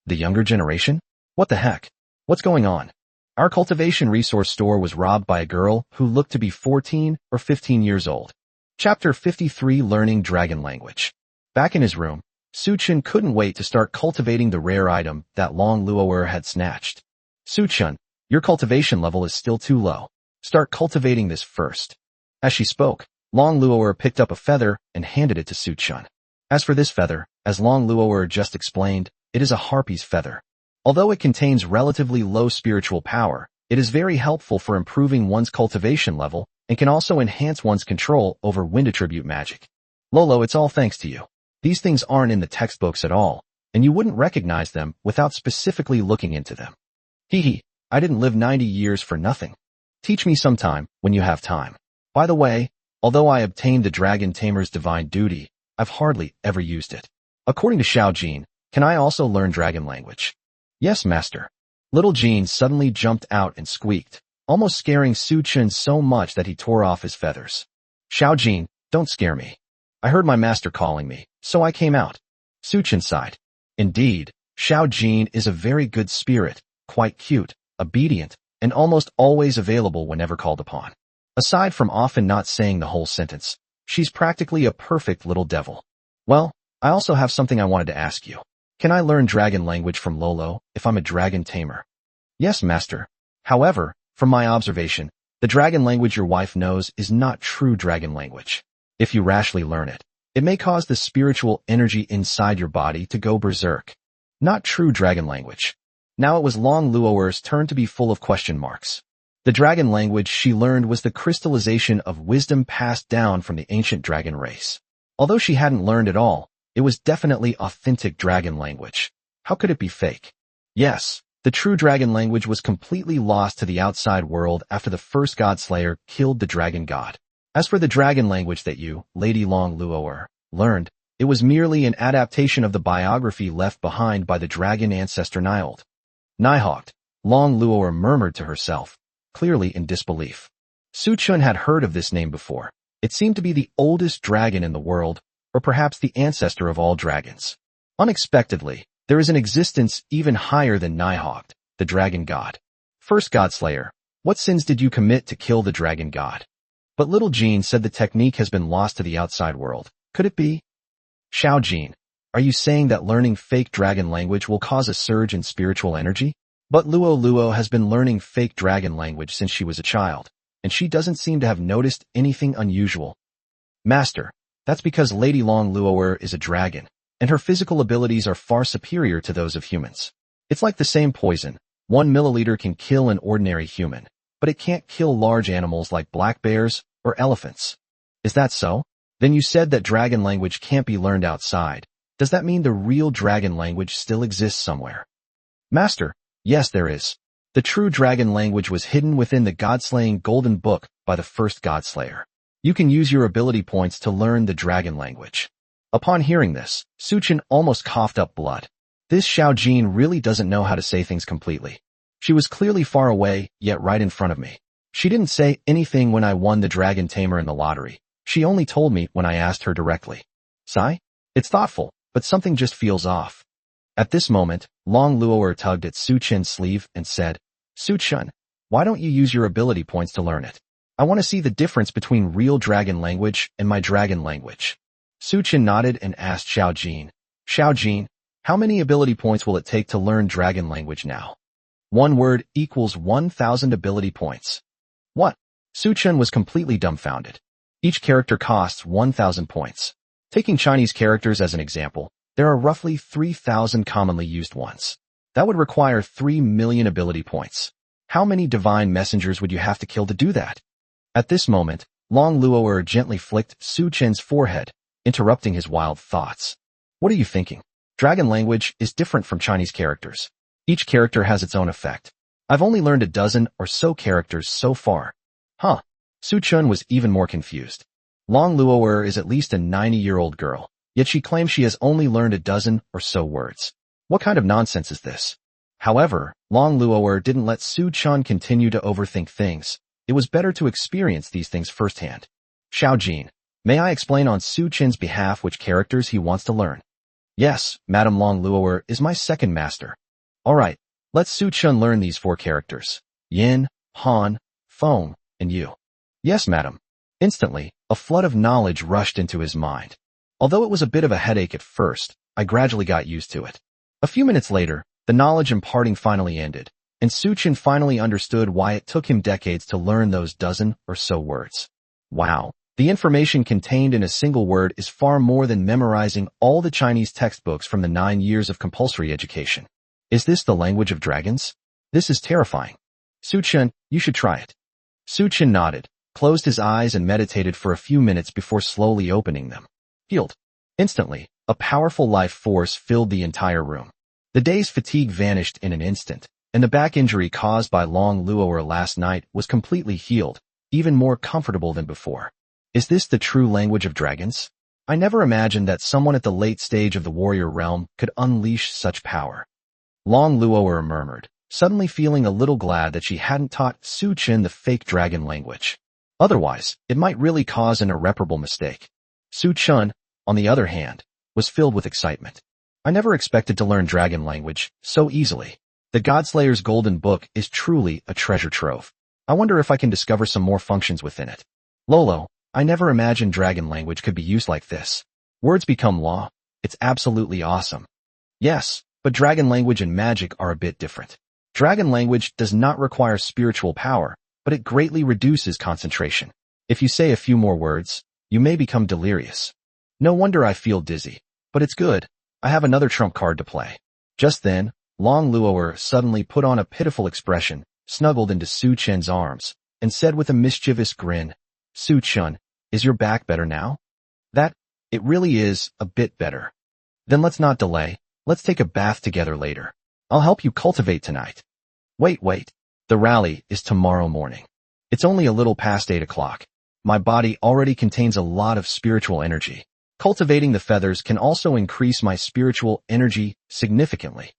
The younger generation? What the heck? What's going on? Our cultivation resource store was robbed by a girl who looked to be 14 or 15 years old. Chapter 53, Learning Dragon Language. Back in his room, Su-chun couldn't wait to start cultivating the rare item that Long Luo'er had snatched. Su-chun, your cultivation level is still too low. Start cultivating this first. As she spoke, Long Luo'er picked up a feather and handed it to Su-chun. As for this feather, as Long Luo'er just explained, it is a harpy's feather. Although it contains relatively low spiritual power, it is very helpful for improving one's cultivation level and can also enhance one's control over wind attribute magic. Lolo, it's all thanks to you. These things aren't in the textbooks at all, and you wouldn't recognize them without specifically looking into them. Hee, I didn't live 90 years for nothing. Teach me sometime when you have time. By the way, although I obtained the Dragon Tamer's divine duty, I've hardly ever used it. According to Xiao Jin, can I also learn dragon language? Yes, master. Little Jean suddenly jumped out and squeaked, almost scaring Su-chun so much that he tore off his feathers. Xiao Jin, don't scare me. I heard my master calling me, so I came out. Su-chun sighed. Indeed, Xiao Jin is a very good spirit, quite cute, obedient, and almost always available whenever called upon. Aside from often not saying the whole sentence, she's practically a perfect little devil. Well, I also have something I wanted to ask you. Can I learn dragon language from Lolo if I'm a dragon tamer? Yes, master. However, from my observation, the dragon language your wife knows is not true dragon language. If you rashly learn it, it may cause the spiritual energy inside your body to go berserk. Not true dragon language. Now it was Long Luo'er's turn to be full of question marks. The dragon language she learned was the crystallization of wisdom passed down from the ancient dragon race. Although she hadn't learned it all, it was definitely authentic dragon language. How could it be fake? Yes, The true dragon language was completely lost to the outside world after the first god slayer killed the dragon god. As for the dragon language that you, Lady Long Luoer, learned, it was merely an adaptation of the biography left behind by the dragon ancestor Nihalt. Nihalt, Long Luoer murmured to herself, clearly in disbelief. Su Chun had heard of this name before. It seemed to be the oldest dragon in the world, or perhaps the ancestor of all dragons. Unexpectedly, there is an existence even higher than Nihalt, the dragon god. First god slayer, what sins did you commit to kill the dragon god? But little Jean said the technique has been lost to the outside world. Could it be? Xiao Jean, are you saying that learning fake dragon language will cause a surge in spiritual energy? But Luo has been learning fake dragon language since she was a child, and she doesn't seem to have noticed anything unusual. Master, that's because Lady Long Luoer is a dragon, and her physical abilities are far superior to those of humans. It's like the same poison. 1 milliliter can kill an ordinary human, but it can't kill large animals like black bears or elephants. Is that so? Then you said that dragon language can't be learned outside. Does that mean the real dragon language still exists somewhere? Master, yes there is. The true dragon language was hidden within the God-slaying golden book by the first god slayer. You can use your ability points to learn the dragon language. Upon hearing this, Su Chun almost coughed up blood. This Xiao Jin really doesn't know how to say things completely. She was clearly far away, yet right in front of me. She didn't say anything when I won the dragon tamer in the lottery. She only told me when I asked her directly. Sigh? It's thoughtful, but something just feels off. At this moment, Long Luoer tugged at Su Chun's sleeve and said, Su Chun, why don't you use your ability points to learn it? I want to see the difference between real dragon language and my dragon language. Su Chun nodded and asked Xiao Jin, how many ability points will it take to learn dragon language now? 1 word equals 1,000 ability points. What? Su Chun was completely dumbfounded. Each character costs 1,000 points. Taking Chinese characters as an example, there are roughly 3,000 commonly used ones. That would require 3 million ability points. How many divine messengers would you have to kill to do that? At this moment, Long Luoer gently flicked Su Chun's forehead, interrupting his wild thoughts. What are you thinking? Dragon language is different from Chinese characters. Each character has its own effect. I've only learned a dozen or so characters so far. Huh. Su Chun was even more confused. Long Luoer is at least a 90-year-old girl, yet she claims she has only learned a dozen or so words. What kind of nonsense is this? However, Long Luoer didn't let Su Chun continue to overthink things. It was better to experience these things firsthand. Xiao Jin, may I explain on Su Chun's behalf which characters he wants to learn? Yes, Madam Long Luoer is my second master. Alright, let Su Chun learn these 4 characters. Yin, Han, Feng, and Yu. Yes, madam. Instantly, a flood of knowledge rushed into his mind. Although it was a bit of a headache at first, I gradually got used to it. A few minutes later, the knowledge imparting finally ended, and Su Chun finally understood why it took him decades to learn those dozen or so words. Wow. The information contained in a single word is far more than memorizing all the Chinese textbooks from the 9 years of compulsory education. Is this the language of dragons? This is terrifying. Su Chun, you should try it. Su Chun nodded, closed his eyes and meditated for a few minutes before slowly opening them. Healed. Instantly, a powerful life force filled the entire room. The day's fatigue vanished in an instant, and the back injury caused by Long Luoer last night was completely healed, even more comfortable than before. Is this the true language of dragons? I never imagined that someone at the late stage of the warrior realm could unleash such power. Long Luoer murmured, suddenly feeling a little glad that she hadn't taught Su Chun the fake dragon language. Otherwise, it might really cause an irreparable mistake. Su Chun, on the other hand, was filled with excitement. I never expected to learn dragon language so easily. The Godslayer's Golden Book is truly a treasure trove. I wonder if I can discover some more functions within it. Lolo, I never imagined dragon language could be used like this. Words become law. It's absolutely awesome. Yes, but dragon language and magic are a bit different. Dragon language does not require spiritual power, but it greatly reduces concentration. If you say a few more words, you may become delirious. No wonder I feel dizzy. But it's good. I have another trump card to play. Just then, Long Luoer suddenly put on a pitiful expression, snuggled into Su Chun's arms, and said with a mischievous grin, Su Chun, is your back better now? It really is a bit better. Then let's not delay. Let's take a bath together later. I'll help you cultivate tonight. Wait. The rally is tomorrow morning. It's only a little past 8 o'clock. My body already contains a lot of spiritual energy. Cultivating the feathers can also increase my spiritual energy significantly.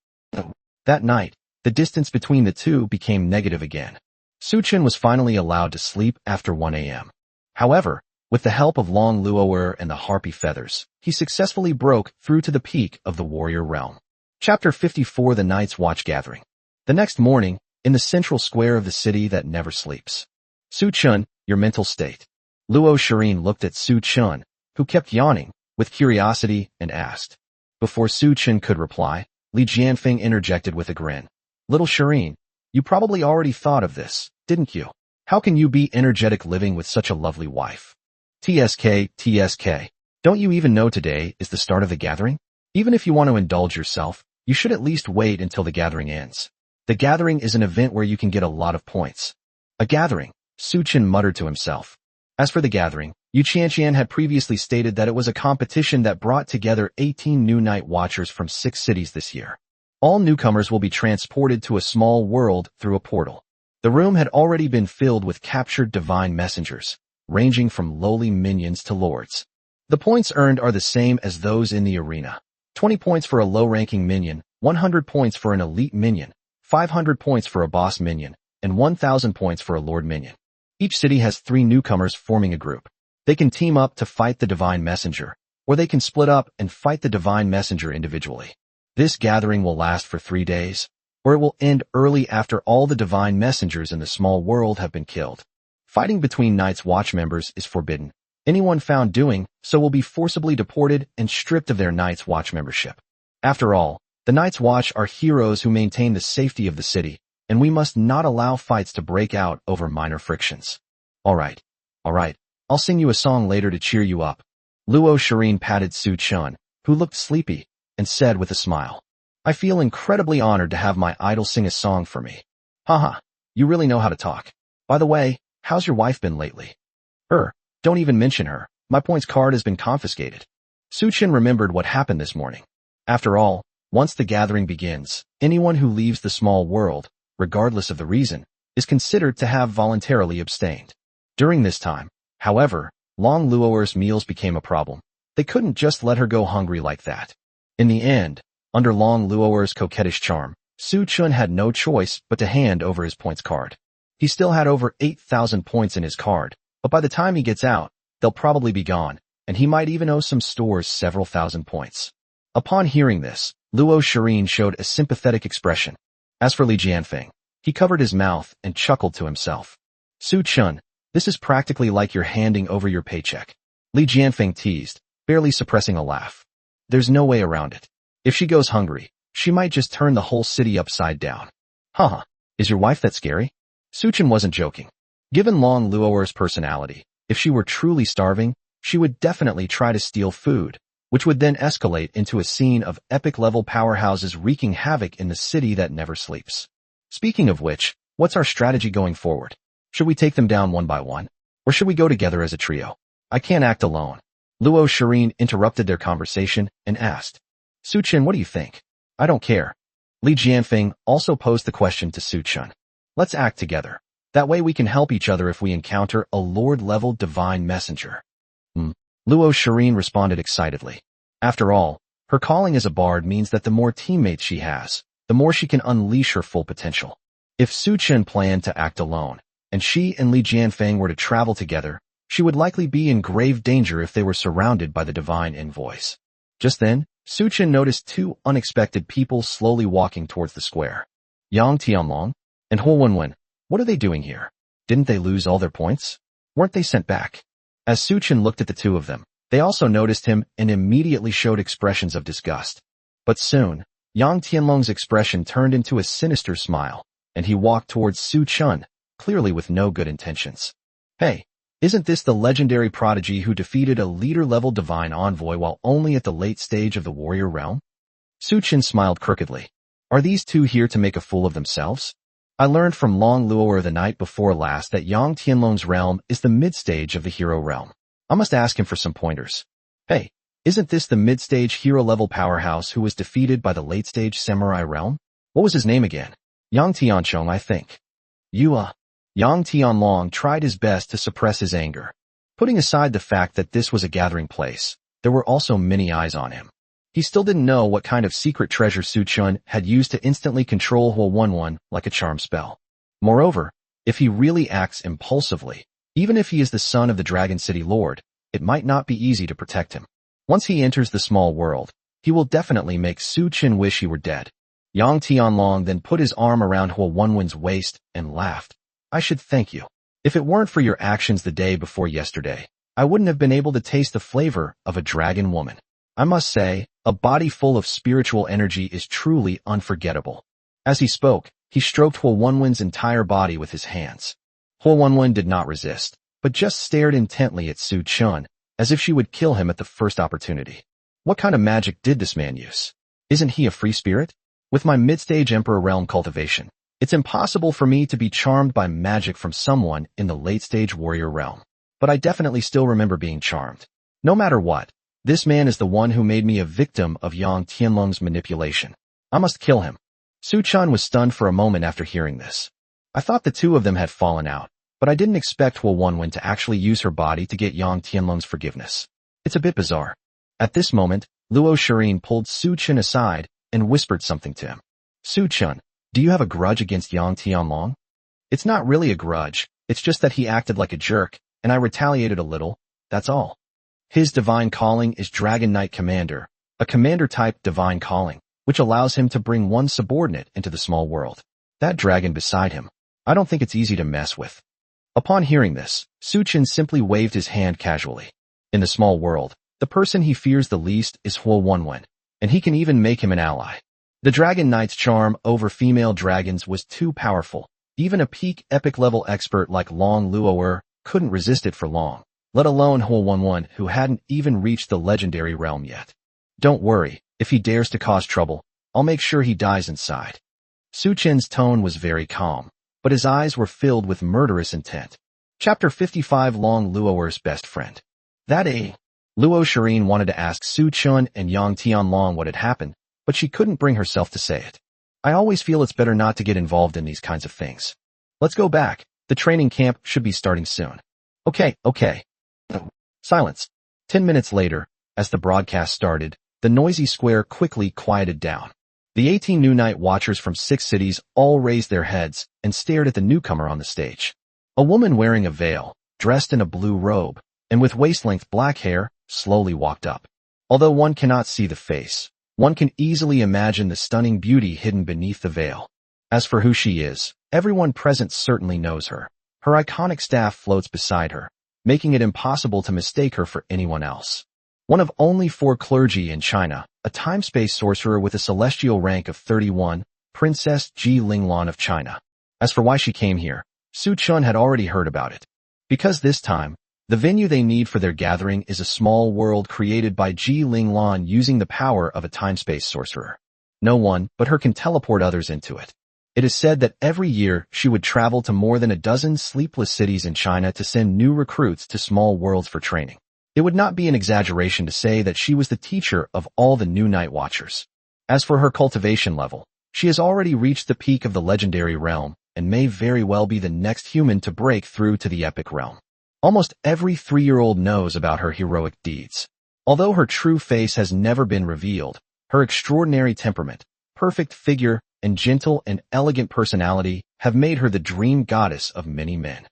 That night, the distance between the two became negative again. Suchin was finally allowed to sleep after 1 a.m. However, with the help of Long Luo'er and the harpy feathers, he successfully broke through to the peak of the warrior realm. Chapter 54: The Night's Watch Gathering. The next morning, in the central square of the city that never sleeps. Suchun, your mental state. Luo Shirin looked at Suchun, who kept yawning, with curiosity, and asked. Before Suchun could reply, Li Jianfeng interjected with a grin. Little Shirin, you probably already thought of this, didn't you? How can you be energetic living with such a lovely wife? TSK. Don't you even know today is the start of the gathering? Even if you want to indulge yourself, you should at least wait until the gathering ends. The gathering is an event where you can get a lot of points. A gathering, Suchin muttered to himself. As for the gathering, Yu Qianqian had previously stated that it was a competition that brought together 18 new night watchers from 6 cities this year. All newcomers will be transported to a small world through a portal. The room had already been filled with captured divine messengers, ranging from lowly minions to lords. The points earned are the same as those in the arena. 20 points for a low-ranking minion, 100 points for an elite minion, 500 points for a boss minion, and 1,000 points for a lord minion. Each city has 3 newcomers forming a group. They can team up to fight the divine messenger, or they can split up and fight the divine messenger individually. This gathering will last for 3 days, or it will end early after all the divine messengers in the small world have been killed. Fighting between Night's Watch members is forbidden. Anyone found doing so will be forcibly deported and stripped of their Night's Watch membership. After all, the Night's Watch are heroes who maintain the safety of the city, and we must not allow fights to break out over minor frictions. All right. I'll sing you a song later to cheer you up. Luo Shirin patted Su Chun, who looked sleepy, and said with a smile. I feel incredibly honored to have my idol sing a song for me. Haha, you really know how to talk. By the way, how's your wife been lately? Don't even mention her. My points card has been confiscated. Su Chun remembered what happened this morning. After all, once the gathering begins, anyone who leaves the small world, regardless of the reason, is considered to have voluntarily abstained. During this time, however, Long Luo'er's meals became a problem. They couldn't just let her go hungry like that. In the end, under Long Luo'er's coquettish charm, Su Chun had no choice but to hand over his points card. He still had over 8,000 points in his card, but by the time he gets out, they'll probably be gone, and he might even owe some stores several thousand points. Upon hearing this, Luo Shirin showed a sympathetic expression. As for Li Jianfeng, he covered his mouth and chuckled to himself. Su Chun, this is practically like you're handing over your paycheck. Li Jianfeng teased, barely suppressing a laugh. There's no way around it. If she goes hungry, she might just turn the whole city upside down. Haha, is your wife that scary? Su Chun wasn't joking. Given Long Luo'er's personality, if she were truly starving, she would definitely try to steal food, which would then escalate into a scene of epic-level powerhouses wreaking havoc in the city that never sleeps. Speaking of which, what's our strategy going forward? Should we take them down one by one? Or should we go together as a trio? I can't act alone. Luo Shirin interrupted their conversation and asked. Su Chun, what do you think? I don't care. Li Jianfeng also posed the question to Su Chun. Let's act together. That way we can help each other if we encounter a Lord-level divine messenger. Luo Shirin responded excitedly. After all, her calling as a bard means that the more teammates she has, the more she can unleash her full potential. If Su Chun planned to act alone, and she and Li Jianfeng were to travel together, she would likely be in grave danger if they were surrounded by the divine envoys. Just then, Su Chun noticed 2 unexpected people slowly walking towards the square. Yang Tianlong and Huo Wenwen. What are they doing here? Didn't they lose all their points? Weren't they sent back? As Su Chun looked at the 2 of them, they also noticed him and immediately showed expressions of disgust. But soon, Yang Tianlong's expression turned into a sinister smile, and he walked towards Su Chun, clearly with no good intentions. Hey, isn't this the legendary prodigy who defeated a leader-level divine envoy while only at the late stage of the warrior realm? Su Chun smiled crookedly. Are these 2 here to make a fool of themselves? I learned from Long Luo'er the night before last that Yang Tianlong's realm is the mid-stage of the hero realm. I must ask him for some pointers. Hey, isn't this the mid-stage hero-level powerhouse who was defeated by the late-stage samurai realm? What was his name again? Yang Tianchong, I think. Yang Tianlong tried his best to suppress his anger. Putting aside the fact that this was a gathering place, there were also many eyes on him. He still didn't know what kind of secret treasure Su Chun had used to instantly control Huo Wenwen like a charm spell. Moreover, if he really acts impulsively, even if he is the son of the Dragon City Lord, it might not be easy to protect him. Once he enters the small world, he will definitely make Su Chun wish he were dead. Yang Tianlong then put his arm around Huo Wenwen's waist and laughed. I should thank you. If it weren't for your actions the day before yesterday, I wouldn't have been able to taste the flavor of a dragon woman. I must say, a body full of spiritual energy is truly unforgettable. As he spoke, he stroked Huo Wenwen's entire body with his hands. Huo Wenwen did not resist, but just stared intently at Su Chun, as if she would kill him at the first opportunity. What kind of magic did this man use? Isn't he a free spirit? With my mid-stage Emperor realm cultivation, it's impossible for me to be charmed by magic from someone in the late-stage warrior realm. But I definitely still remember being charmed. No matter what, this man is the one who made me a victim of Yang Tianlong's manipulation. I must kill him. Su Chun was stunned for a moment after hearing this. I thought the two of them had fallen out, but I didn't expect Huo Wenwen to actually use her body to get Yang Tianlong's forgiveness. It's a bit bizarre. At this moment, Luo Shirin pulled Su Chun aside and whispered something to him. Su Chun, do you have a grudge against Yang Tianlong? It's not really a grudge, it's just that he acted like a jerk, and I retaliated a little, that's all. His divine calling is Dragon Knight Commander, a commander-type divine calling, which allows him to bring one subordinate into the small world. That dragon beside him, I don't think it's easy to mess with. Upon hearing this, Su Chun simply waved his hand casually. In the small world, the person he fears the least is Huo Wenwen, and he can even make him an ally. The Dragon Knight's charm over female dragons was too powerful. Even a peak epic-level expert like Long Luo'er couldn't resist it for long, let alone Huo Wenwen, who hadn't even reached the legendary realm yet. Don't worry, if he dares to cause trouble, I'll make sure he dies inside. Su Chun's tone was very calm, but his eyes were filled with murderous intent. Chapter 55 Long Luo'er's Best Friend. Luo Shirin wanted to ask Su Chun and Yang Tianlong what had happened, but she couldn't bring herself to say it. I always feel it's better not to get involved in these kinds of things. Let's go back. The training camp should be starting soon. Okay. Silence. 10 minutes later, as the broadcast started, the noisy square quickly quieted down. The 18 new night watchers from 6 cities all raised their heads and stared at the newcomer on the stage. A woman wearing a veil, dressed in a blue robe, and with waist-length black hair, slowly walked up. Although one cannot see the face, one can easily imagine the stunning beauty hidden beneath the veil. As for who she is, everyone present certainly knows her. Her iconic staff floats beside her, making it impossible to mistake her for anyone else. One of only 4 clergy in China, a time-space sorcerer with a celestial rank of 31, Princess Ji Linglan of China. As for why she came here, Su Chun had already heard about it. Because this time, the venue they need for their gathering is a small world created by Ji Linglan using the power of a time-space sorcerer. No one but her can teleport others into it. It is said that every year she would travel to more than a dozen sleepless cities in China to send new recruits to small worlds for training. It would not be an exaggeration to say that she was the teacher of all the new night watchers. As for her cultivation level, she has already reached the peak of the legendary realm and may very well be the next human to break through to the epic realm. Almost every 3-year-old knows about her heroic deeds. Although her true face has never been revealed, her extraordinary temperament, perfect figure, and gentle and elegant personality have made her the dream goddess of many men.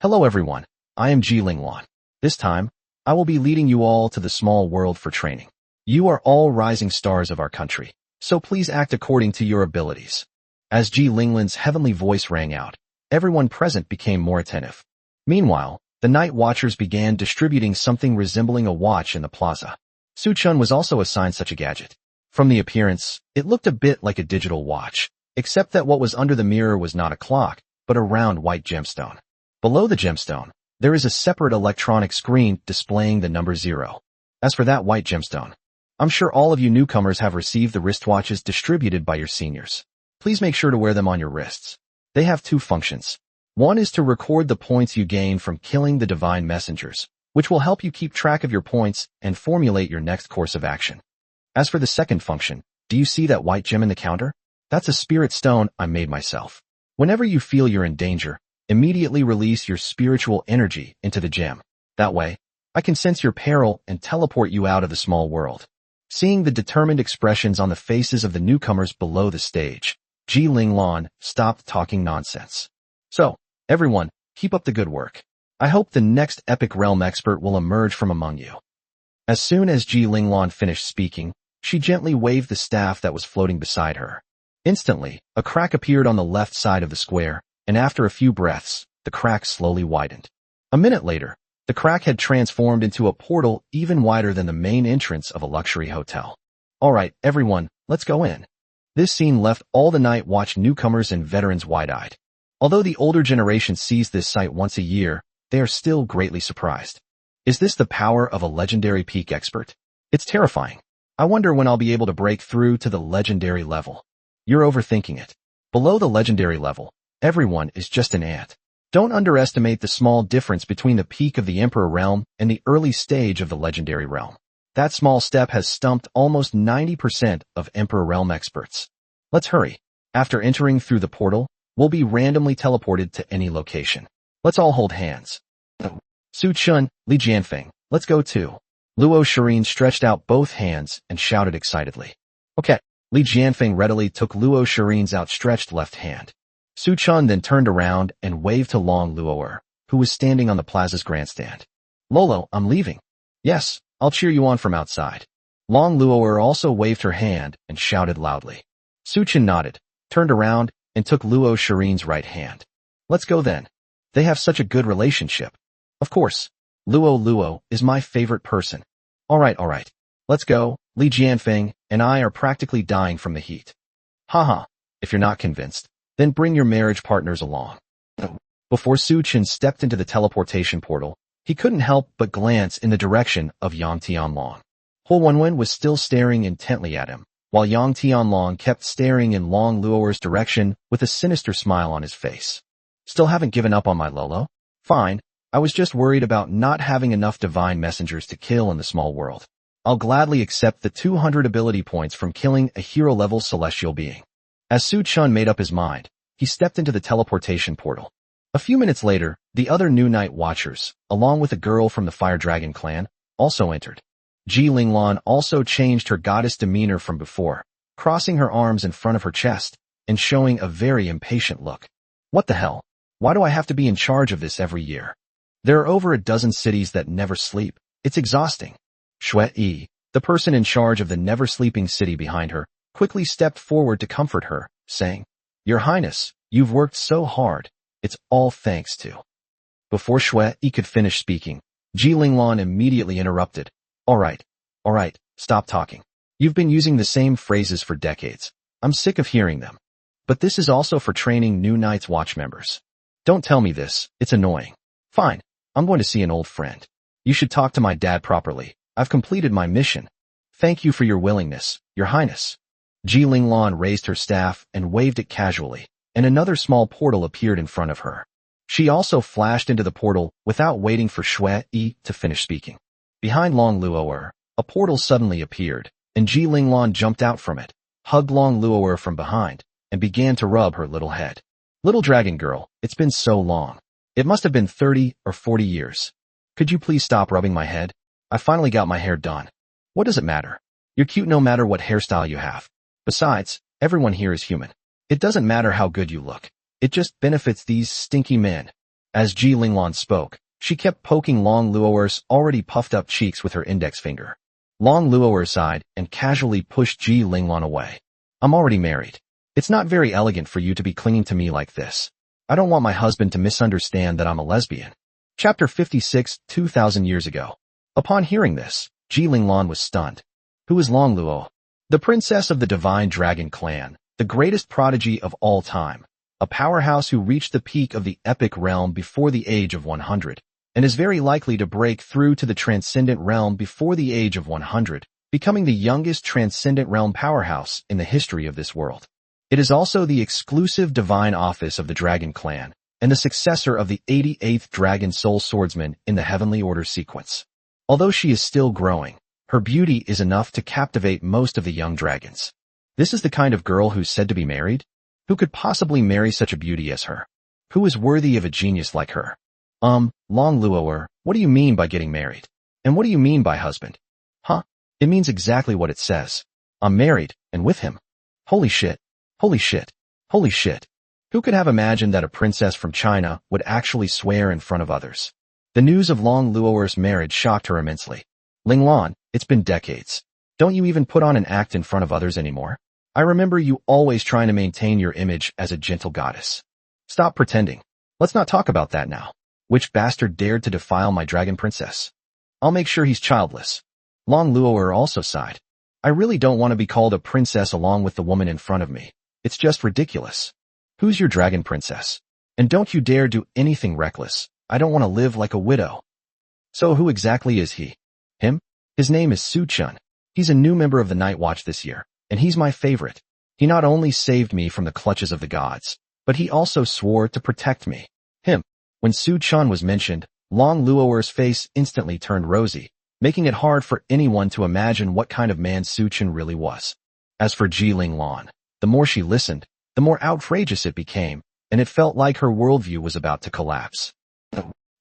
Hello everyone, I am Ji Linglan. This time, I will be leading you all to the small world for training. You are all rising stars of our country, so please act according to your abilities. As Ji Linglan's heavenly voice rang out, everyone present became more attentive. Meanwhile, the night watchers began distributing something resembling a watch in the plaza. Su Chun was also assigned such a gadget. From the appearance, it looked a bit like a digital watch, except that what was under the mirror was not a clock, but a round white gemstone. Below the gemstone, there is a separate electronic screen displaying the number 0. As for that white gemstone, I'm sure all of you newcomers have received the wristwatches distributed by your seniors. Please make sure to wear them on your wrists. They have 2 functions. One is to record the points you gain from killing the divine messengers, which will help you keep track of your points and formulate your next course of action. As for the second function, do you see that white gem in the counter? That's a spirit stone I made myself. Whenever you feel you're in danger, immediately release your spiritual energy into the gem. That way, I can sense your peril and teleport you out of the small world. Seeing the determined expressions on the faces of the newcomers below the stage, Ji Linglong stopped talking nonsense. So, everyone, keep up the good work. I hope the next epic realm expert will emerge from among you. As soon as Ji Linglong finished speaking, she gently waved the staff that was floating beside her. Instantly, a crack appeared on the left side of the square, and after a few breaths, the crack slowly widened. A minute later, the crack had transformed into a portal even wider than the main entrance of a luxury hotel. Alright, everyone, let's go in. This scene left all the night watch newcomers and veterans wide-eyed. Although the older generation sees this sight once a year, they are still greatly surprised. Is this the power of a legendary peak expert? It's terrifying. I wonder when I'll be able to break through to the legendary level. You're overthinking it. Below the legendary level, everyone is just an ant. Don't underestimate the small difference between the peak of the Emperor realm and the early stage of the legendary realm. That small step has stumped almost 90% of Emperor realm experts. Let's hurry. After entering through the portal, we'll be randomly teleported to any location. Let's all hold hands. Su Chun, Li Jianfeng, let's go too. Luo Shirin stretched out both hands and shouted excitedly. Okay. Li Jianfeng readily took Luo Shirin's outstretched left hand. Su Chun then turned around and waved to Long Luo'er, who was standing on the plaza's grandstand. Lolo, I'm leaving. Yes, I'll cheer you on from outside. Long Luo'er also waved her hand and shouted loudly. Su Chun nodded, turned around, and took Luo Shirin's right hand. Let's go then. They have such a good relationship. Of course, Luo is my favorite person. Alright. Let's go. Li Jianfeng and I are practically dying from the heat. Haha, if you're not convinced, then bring your marriage partners along. Before Su Chun stepped into the teleportation portal, he couldn't help but glance in the direction of Yang Tianlong. Ho Wenwen was still staring intently at him, while Yang Tianlong kept staring in Long Luo'er's direction with a sinister smile on his face. Still haven't given up on my Lolo? Fine, I was just worried about not having enough divine messengers to kill in the small world. I'll gladly accept the 200 ability points from killing a hero-level celestial being. As Su Chun made up his mind, he stepped into the teleportation portal. A few minutes later, the other new night watchers, along with a girl from the Fire Dragon clan, also entered. Ji Linglong also changed her goddess demeanor from before, crossing her arms in front of her chest and showing a very impatient look. What the hell? Why do I have to be in charge of this every year? There are over a dozen cities that never sleep. It's exhausting. Shui, the person in charge of the never-sleeping city behind her, quickly stepped forward to comfort her, saying, Your Highness, you've worked so hard. It's all thanks to. Before Shui could finish speaking, Ji Linglong immediately interrupted. Alright, stop talking. You've been using the same phrases for decades. I'm sick of hearing them. But this is also for training new Night's Watch members. Don't tell me this, it's annoying. Fine, I'm going to see an old friend. You should talk to my dad properly. I've completed my mission. Thank you for your willingness, Your Highness. Ji Linglong raised her staff and waved it casually, and another small portal appeared in front of her. She also flashed into the portal without waiting for Shui to finish speaking. Behind Long Luo'er, a portal suddenly appeared, and Ji Linglong jumped out from it, hugged Long Luo'er from behind, and began to rub her little head. Little dragon girl, it's been so long. It must have been 30 or 40 years. Could you please stop rubbing my head? I finally got my hair done. What does it matter? You're cute no matter what hairstyle you have. Besides, everyone here is human. It doesn't matter how good you look. It just benefits these stinky men. As Ji Linglong spoke, she kept poking Long Luo'er's already puffed up cheeks with her index finger. Long Luo'er sighed and casually pushed Ji Linglong away. I'm already married. It's not very elegant for you to be clinging to me like this. I don't want my husband to misunderstand that I'm a lesbian. Chapter 56, 2,000 years ago. Upon hearing this, Ji Linglong was stunned. Who is Long Luo? The princess of the Divine Dragon clan, the greatest prodigy of all time, a powerhouse who reached the peak of the epic realm before the age of 100, and is very likely to break through to the transcendent realm before the age of 100, becoming the youngest transcendent realm powerhouse in the history of this world. It is also the exclusive divine office of the Dragon clan, and the successor of the 88th Dragon Soul Swordsman in the Heavenly Order sequence. Although she is still growing, her beauty is enough to captivate most of the young dragons. This is the kind of girl who's said to be married? Who could possibly marry such a beauty as her? Who is worthy of a genius like her? Long Luoer, what do you mean by getting married? And what do you mean by husband? Huh? It means exactly what it says. I'm married, and with him. Holy shit. Holy shit. Holy shit. Who could have imagined that a princess from China would actually swear in front of others? The news of Long Luoer's marriage shocked her immensely. Linglan, it's been decades. Don't you even put on an act in front of others anymore? I remember you always trying to maintain your image as a gentle goddess. Stop pretending. Let's not talk about that now. Which bastard dared to defile my dragon princess? I'll make sure he's childless. Long Luoer also sighed. I really don't want to be called a princess along with the woman in front of me. It's just ridiculous. Who's your dragon princess? And don't you dare do anything reckless. I don't want to live like a widow. So who exactly is he? Him? His name is Su Chun. He's a new member of the Night Watch this year, and he's my favorite. He not only saved me from the clutches of the gods, but he also swore to protect me. Him. When Su Chun was mentioned, Long Luoer's face instantly turned rosy, making it hard for anyone to imagine what kind of man Su Chun really was. As for Ji Linglan, the more she listened, the more outrageous it became, and it felt like her worldview was about to collapse.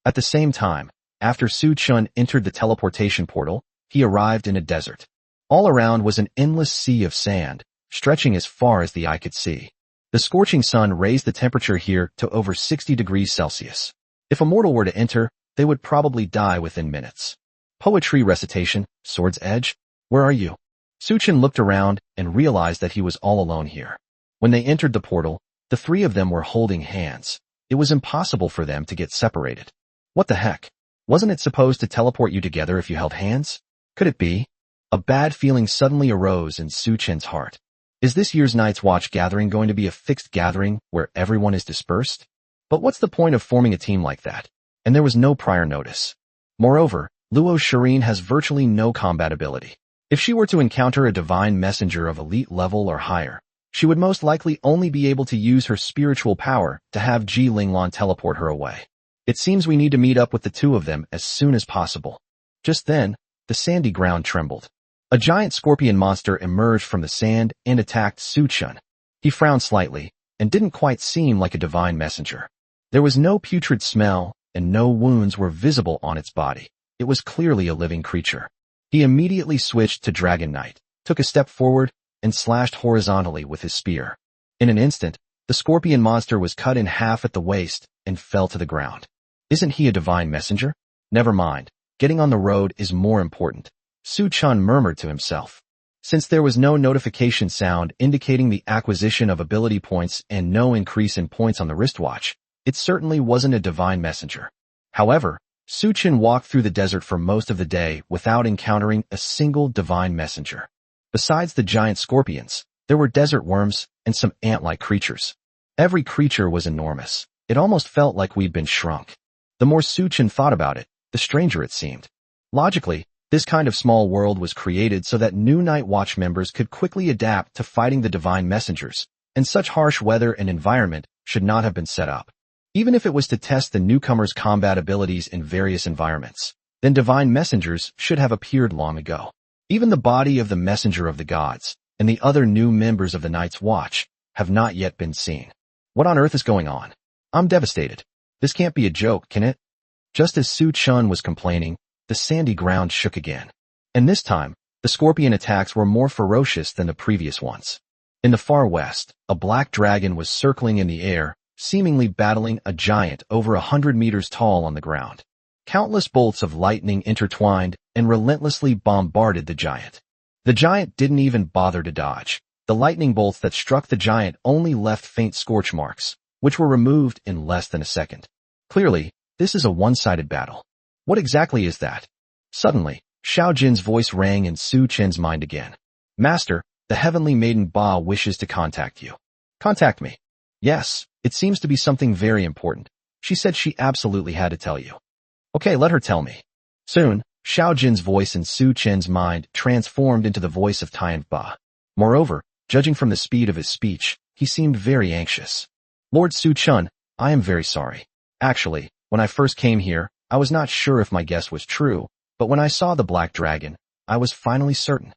At the same time, after Su Chun entered the teleportation portal, he arrived in a desert. All around was an endless sea of sand, stretching as far as the eye could see. The scorching sun raised the temperature here to over 60 degrees Celsius. If a mortal were to enter, they would probably die within minutes. Poetry recitation, Sword's Edge, where are you? Su Chun looked around and realized that he was all alone here. When they entered the portal, the three of them were holding hands. It was impossible for them to get separated. What the heck? Wasn't it supposed to teleport you together if you held hands? Could it be? A bad feeling suddenly arose in Su Chun's heart. Is this year's Night's Watch gathering going to be a fixed gathering where everyone is dispersed? But what's the point of forming a team like that? And there was no prior notice. Moreover, Luo Shireen has virtually no combat ability. If she were to encounter a divine messenger of elite level or higher, she would most likely only be able to use her spiritual power to have Ji Linglan teleport her away. It seems we need to meet up with the two of them as soon as possible. Just then, the sandy ground trembled. A giant scorpion monster emerged from the sand and attacked Su Chun. He frowned slightly and didn't quite seem like a divine messenger. There was no putrid smell and no wounds were visible on its body. It was clearly a living creature. He immediately switched to Dragon Knight, took a step forward, and slashed horizontally with his spear. In an instant, the scorpion monster was cut in half at the waist and fell to the ground. Isn't he a divine messenger? Never mind. Getting on the road is more important. Su Chun murmured to himself. Since there was no notification sound indicating the acquisition of ability points and no increase in points on the wristwatch, it certainly wasn't a divine messenger. However, Su Chun walked through the desert for most of the day without encountering a single divine messenger. Besides the giant scorpions, there were desert worms and some ant-like creatures. Every creature was enormous. It almost felt like we'd been shrunk. The more Su Chun thought about it, the stranger it seemed. Logically, this kind of small world was created so that new Night Watch members could quickly adapt to fighting the divine messengers, and such harsh weather and environment should not have been set up. Even if it was to test the newcomers' combat abilities in various environments, then divine messengers should have appeared long ago. Even the body of the messenger of the gods and the other new members of the Night's Watch have not yet been seen. What on earth is going on? I'm devastated. This can't be a joke, can it? Just as Su Chun was complaining, the sandy ground shook again. And this time, the scorpion attacks were more ferocious than the previous ones. In the far west, a black dragon was circling in the air, seemingly battling a giant over 100 meters tall on the ground. Countless bolts of lightning intertwined and relentlessly bombarded the giant. The giant didn't even bother to dodge. The lightning bolts that struck the giant only left faint scorch marks, which were removed in less than a second. Clearly, this is a one-sided battle. What exactly is that? Suddenly, Xiao Jin's voice rang in Su Chun's mind again. Master, the heavenly maiden Ba wishes to contact you. Contact me. Yes, it seems to be something very important. She said she absolutely had to tell you. Okay, let her tell me. Soon, Xiao Jin's voice in Su Chun's mind transformed into the voice of Tian Ba. Moreover, judging from the speed of his speech, he seemed very anxious. Lord Su Chun, I am very sorry. Actually, when I first came here, I was not sure if my guess was true, but when I saw the black dragon, I was finally certain.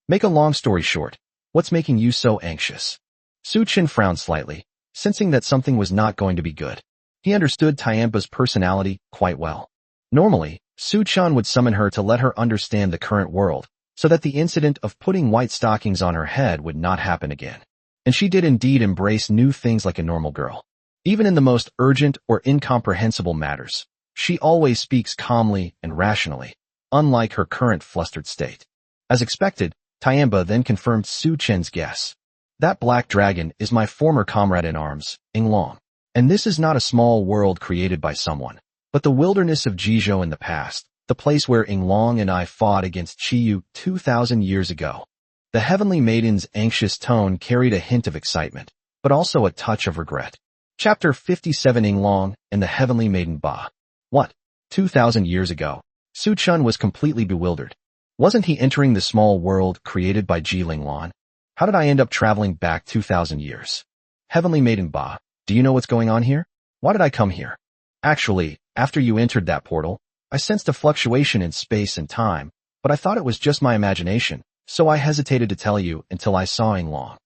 Make a long story short, What's making you so anxious? Su Chen frowned slightly, sensing that something was not going to be good. He understood Tianpa's personality quite well. Normally, Su Chen would summon her to let her understand the current world, so that the incident of putting white stockings on her head would not happen again. And she did indeed embrace new things like a normal girl. Even in the most urgent or incomprehensible matters, she always speaks calmly and rationally, unlike her current flustered state. As expected, Tianpa then confirmed Su Chen's guess. That black dragon is my former comrade in arms, Yinglong. And this is not a small world created by someone, but the wilderness of Jizhou in the past, the place where Yinglong and I fought against Qiyu 2,000 years ago. The heavenly maiden's anxious tone carried a hint of excitement, but also a touch of regret. Chapter 57 Yinglong and the Heavenly Maiden Ba. What? 2,000 years ago? Su Chen was completely bewildered. Wasn't he entering the small world created by Ji Linglan? How did I end up traveling back 2,000 years? Heavenly Maiden Ba, do you know what's going on here? Why did I come here? Actually, after you entered that portal, I sensed a fluctuation in space and time, but I thought it was just my imagination, so I hesitated to tell you until I saw Yinglong.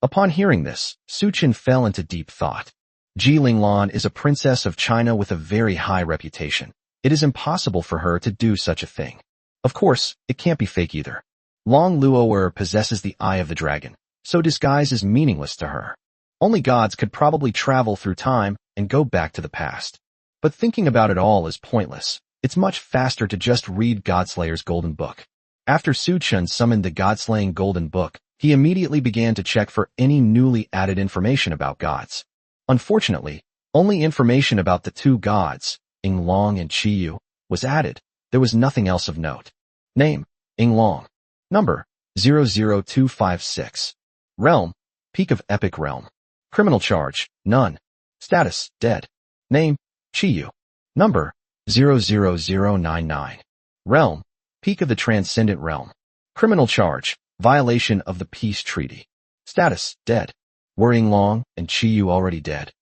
Upon hearing this, Su Chen fell into deep thought. Ji Linglan is a princess of China with a very high reputation. It is impossible for her to do such a thing. Of course, it can't be fake either. Long Luo'er possesses the Eye of the Dragon, so disguise is meaningless to her. Only gods could probably travel through time and go back to the past. But thinking about it all is pointless. It's much faster to just read Godslayer's Golden Book. After Su Chen summoned the Godslaying Golden Book, he immediately began to check for any newly added information about gods. Unfortunately, only information about the two gods, Yinglong and Qiyu, was added. There was nothing else of note. Name, Yinglong. Number, 00256. Realm, Peak of Epic Realm. Criminal charge, none. Status, dead. Name, Qiyu. Number, 00099. Realm, Peak of the Transcendent Realm. Criminal charge, violation of the Peace Treaty. Status, dead. Were Yinglong and Qiyu already dead?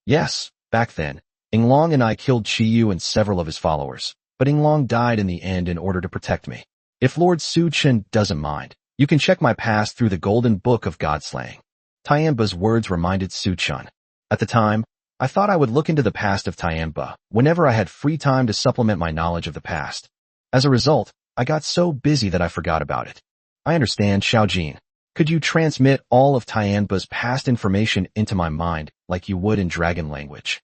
Yes, back then, Yinglong and I killed Qiyu and several of his followers, but Yinglong died in the end in order to protect me. If Lord Su Chen doesn't mind, you can check my past through the Golden Book of Godslaying. Tianpa's words reminded Su Chen. At the time, I thought I would look into the past of Tianpa whenever I had free time to supplement my knowledge of the past. As a result, I got so busy that I forgot about it. I understand, Xiaojin. Could you transmit all of Tianpa's past information into my mind like you would in dragon language?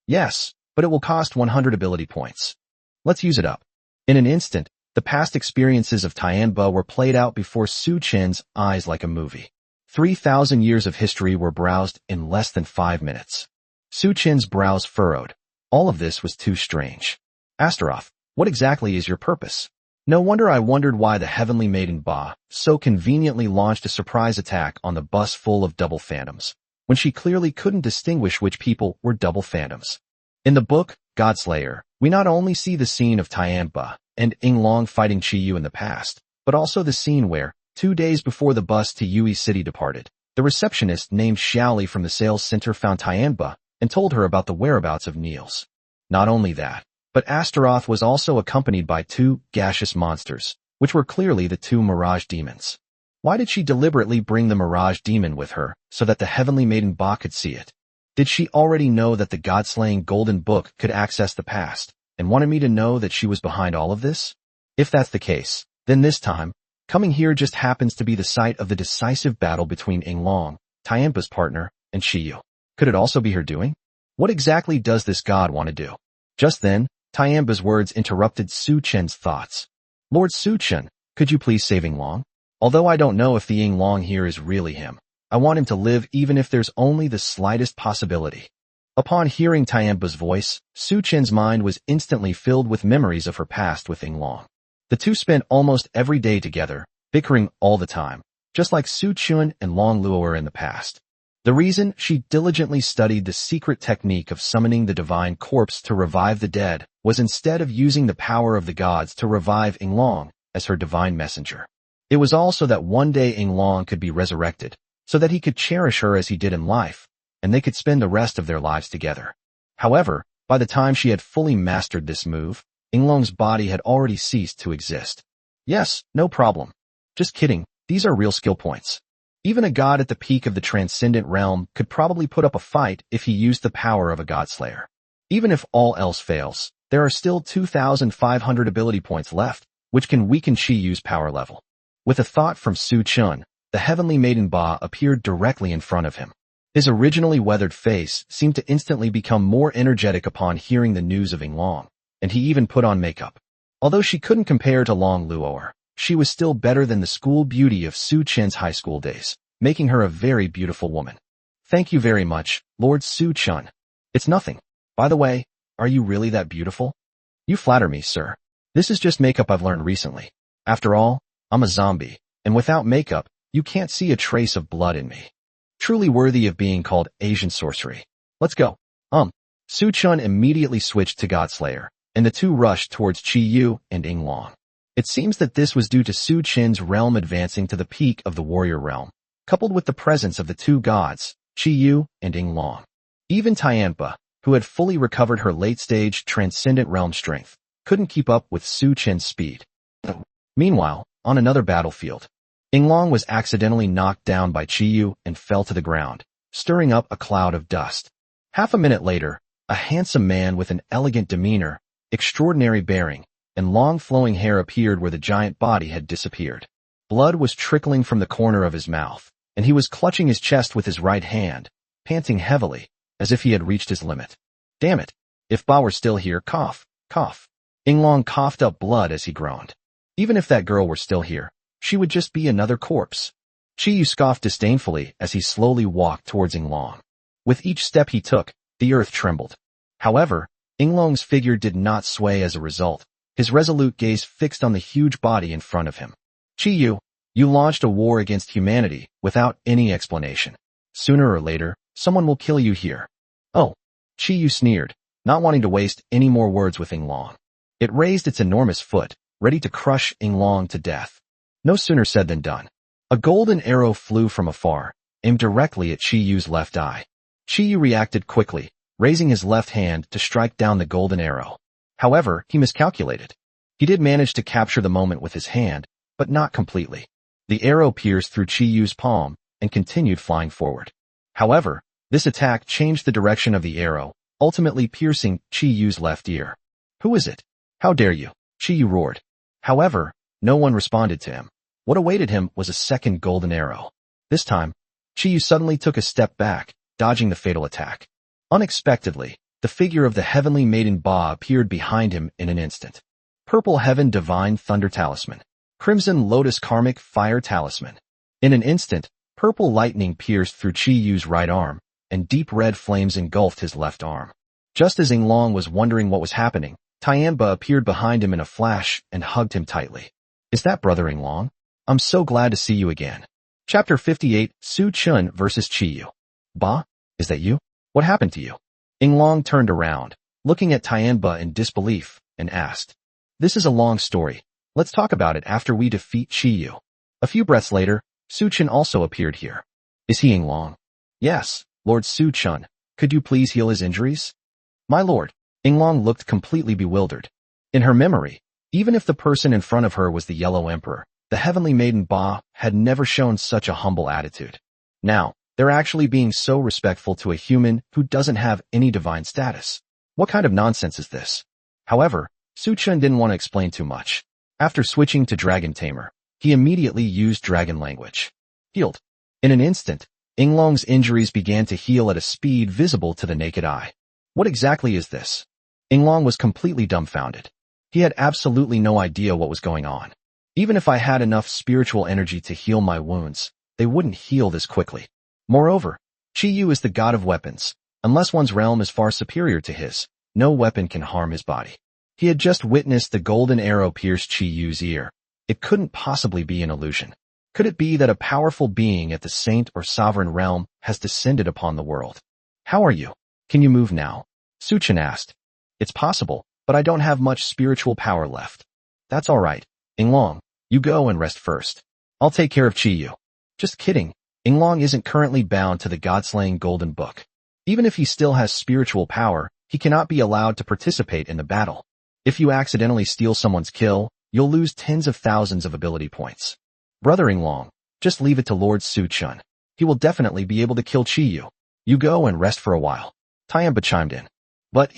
Yes, but it will cost 100 ability points. Let's use it up. In an instant, the past experiences of Tianpa were played out before Su Chen's eyes like a movie. 3,000 years of history were browsed in less than 5 minutes. Su Chen's brows furrowed. All of this was too strange. Astaroth, what exactly is your purpose? No wonder I wondered why the Heavenly Maiden Ba so conveniently launched a surprise attack on the bus full of double phantoms, when she clearly couldn't distinguish which people were double phantoms. In the book, Godslayer, we not only see the scene of Tianpa and Yinglong fighting Qiyu in the past, but also the scene where, 2 days before the bus to Yui City departed, the receptionist named Xiaoli from the sales center found Tianpa and told her about the whereabouts of Niels. Not only that, but Astaroth was also accompanied by 2 gaseous monsters, which were clearly the 2 Mirage demons. Why did she deliberately bring the Mirage demon with her so that the Heavenly Maiden Ba could see it? Did she already know that the Godslaying Golden Book could access the past, and wanted me to know that she was behind all of this? If that's the case, then this time, coming here just happens to be the site of the decisive battle between Yinglong, Tianpa's partner, and Qiyu. Could it also be her doing? What exactly does this god want to do? Just then, Tianpa's words interrupted Su Chen's thoughts. Lord Su Chen, could you please save Yinglong? Although I don't know if the Yinglong here is really him, I want him to live even if there's only the slightest possibility. Upon hearing Tianpa's voice, Su Chen's mind was instantly filled with memories of her past with Yinglong. The two spent almost every day together, bickering all the time, just like Su Chen and Long Luo'er in the past. The reason she diligently studied the secret technique of summoning the divine corpse to revive the dead was instead of using the power of the gods to revive Yinglong as her divine messenger. It was also that one day Yinglong could be resurrected, so that he could cherish her as he did in life, and they could spend the rest of their lives together. However, by the time she had fully mastered this move, Yinglong's body had already ceased to exist. Yes, no problem. Just kidding, these are real skill points. Even a god at the peak of the transcendent realm could probably put up a fight if he used the power of a godslayer. Even if all else fails, there are still 2,500 ability points left, which can weaken Chi-Yu's power level. With a thought from Su Chun, the heavenly maiden Ba appeared directly in front of him. His originally weathered face seemed to instantly become more energetic upon hearing the news of Long, and he even put on makeup. Although she couldn't compare to Long Luoer, she was still better than the school beauty of Su Chen's high school days, making her a very beautiful woman. Thank you very much, Lord Su Chun. It's nothing. By the way, are you really that beautiful? You flatter me, sir. This is just makeup I've learned recently. After all, I'm a zombie, and without makeup, you can't see a trace of blood in me. Truly worthy of being called Asian sorcery. Let's go. Su Chun immediately switched to Godslayer, and the two rushed towards Chi-Yu and Long. It seems that this was due to Su Chen's realm advancing to the peak of the warrior realm, coupled with the presence of the two gods, Chi-Yu and Long. Even Tianpa, who had fully recovered her late-stage transcendent realm strength, couldn't keep up with Su Chen's speed. Meanwhile, on another battlefield, Long was accidentally knocked down by Chi-Yu and fell to the ground, stirring up a cloud of dust. Half a minute later, a handsome man with an elegant demeanor, extraordinary bearing, and long flowing hair appeared where the giant body had disappeared. Blood was trickling from the corner of his mouth, and he was clutching his chest with his right hand, panting heavily, as if he had reached his limit. Damn it! If Ba were still here, cough, cough. Long coughed up blood as he groaned. Even if that girl were still here, she would just be another corpse. Chi-Yu scoffed disdainfully as he slowly walked towards Long. With each step he took, the earth trembled. However, Long's figure did not sway as a result, his resolute gaze fixed on the huge body in front of him. Chi-Yu, you launched a war against humanity without any explanation. Sooner or later, someone will kill you here. Oh, Chi-Yu sneered, not wanting to waste any more words with Long. It raised its enormous foot, ready to crush Long to death. No sooner said than done. A golden arrow flew from afar, aimed directly at Chi-Yu's left eye. Chi-Yu reacted quickly, raising his left hand to strike down the golden arrow. However, he miscalculated. He did manage to capture the moment with his hand, but not completely. The arrow pierced through Chi-Yu's palm and continued flying forward. However, this attack changed the direction of the arrow, ultimately piercing Chi-Yu's left ear. Who is it? How dare you? Chi-Yu roared. However, no one responded to him. What awaited him was a second golden arrow. This time, Chi-Yu suddenly took a step back, dodging the fatal attack. Unexpectedly, the figure of the heavenly maiden Ba appeared behind him in an instant. Purple Heaven Divine Thunder Talisman. Crimson Lotus Karmic Fire Talisman. In an instant, purple lightning pierced through Chi-Yu's right arm, and deep red flames engulfed his left arm. Just as Long was wondering what was happening, Tianpa appeared behind him in a flash and hugged him tightly. Is that brother Long? I'm so glad to see you again. Chapter 58, Su Chun vs. Chi-Yu. Ba, is that you? What happened to you? Long turned around, looking at Tianpa in disbelief, and asked. This is a long story. Let's talk about it after we defeat Chi-Yu. A few breaths later, Su Chun also appeared here. Is he Long? Yes, Lord Su Chun. Could you please heal his injuries? My lord. Long looked completely bewildered. In her memory, even if the person in front of her was the Yellow Emperor, the heavenly maiden Ba had never shown such a humble attitude. Now, they're actually being so respectful to a human who doesn't have any divine status. What kind of nonsense is this? However, Su Chun didn't want to explain too much. After switching to Dragon Tamer, he immediately used dragon language. Healed. In an instant, Long's injuries began to heal at a speed visible to the naked eye. What exactly is this? Long was completely dumbfounded. He had absolutely no idea what was going on. Even if I had enough spiritual energy to heal my wounds, they wouldn't heal this quickly. Moreover, Chi-Yu is the god of weapons. Unless one's realm is far superior to his, no weapon can harm his body. He had just witnessed the golden arrow pierce Chi-Yu's ear. It couldn't possibly be an illusion. Could it be that a powerful being at the saint or sovereign realm has descended upon the world? How are you? Can you move now? Su Chun asked. It's possible, but I don't have much spiritual power left. That's all right. Long, you go and rest first. I'll take care of Chi-Yu. Just kidding. Long isn't currently bound to the God-slaying golden book. Even if he still has spiritual power, he cannot be allowed to participate in the battle. If you accidentally steal someone's kill, you'll lose tens of thousands of ability points. Brother Long, Just leave it to Lord Su Chun. He will definitely be able to kill Chi Yu. You go and rest for a while. Tianba chimed in. But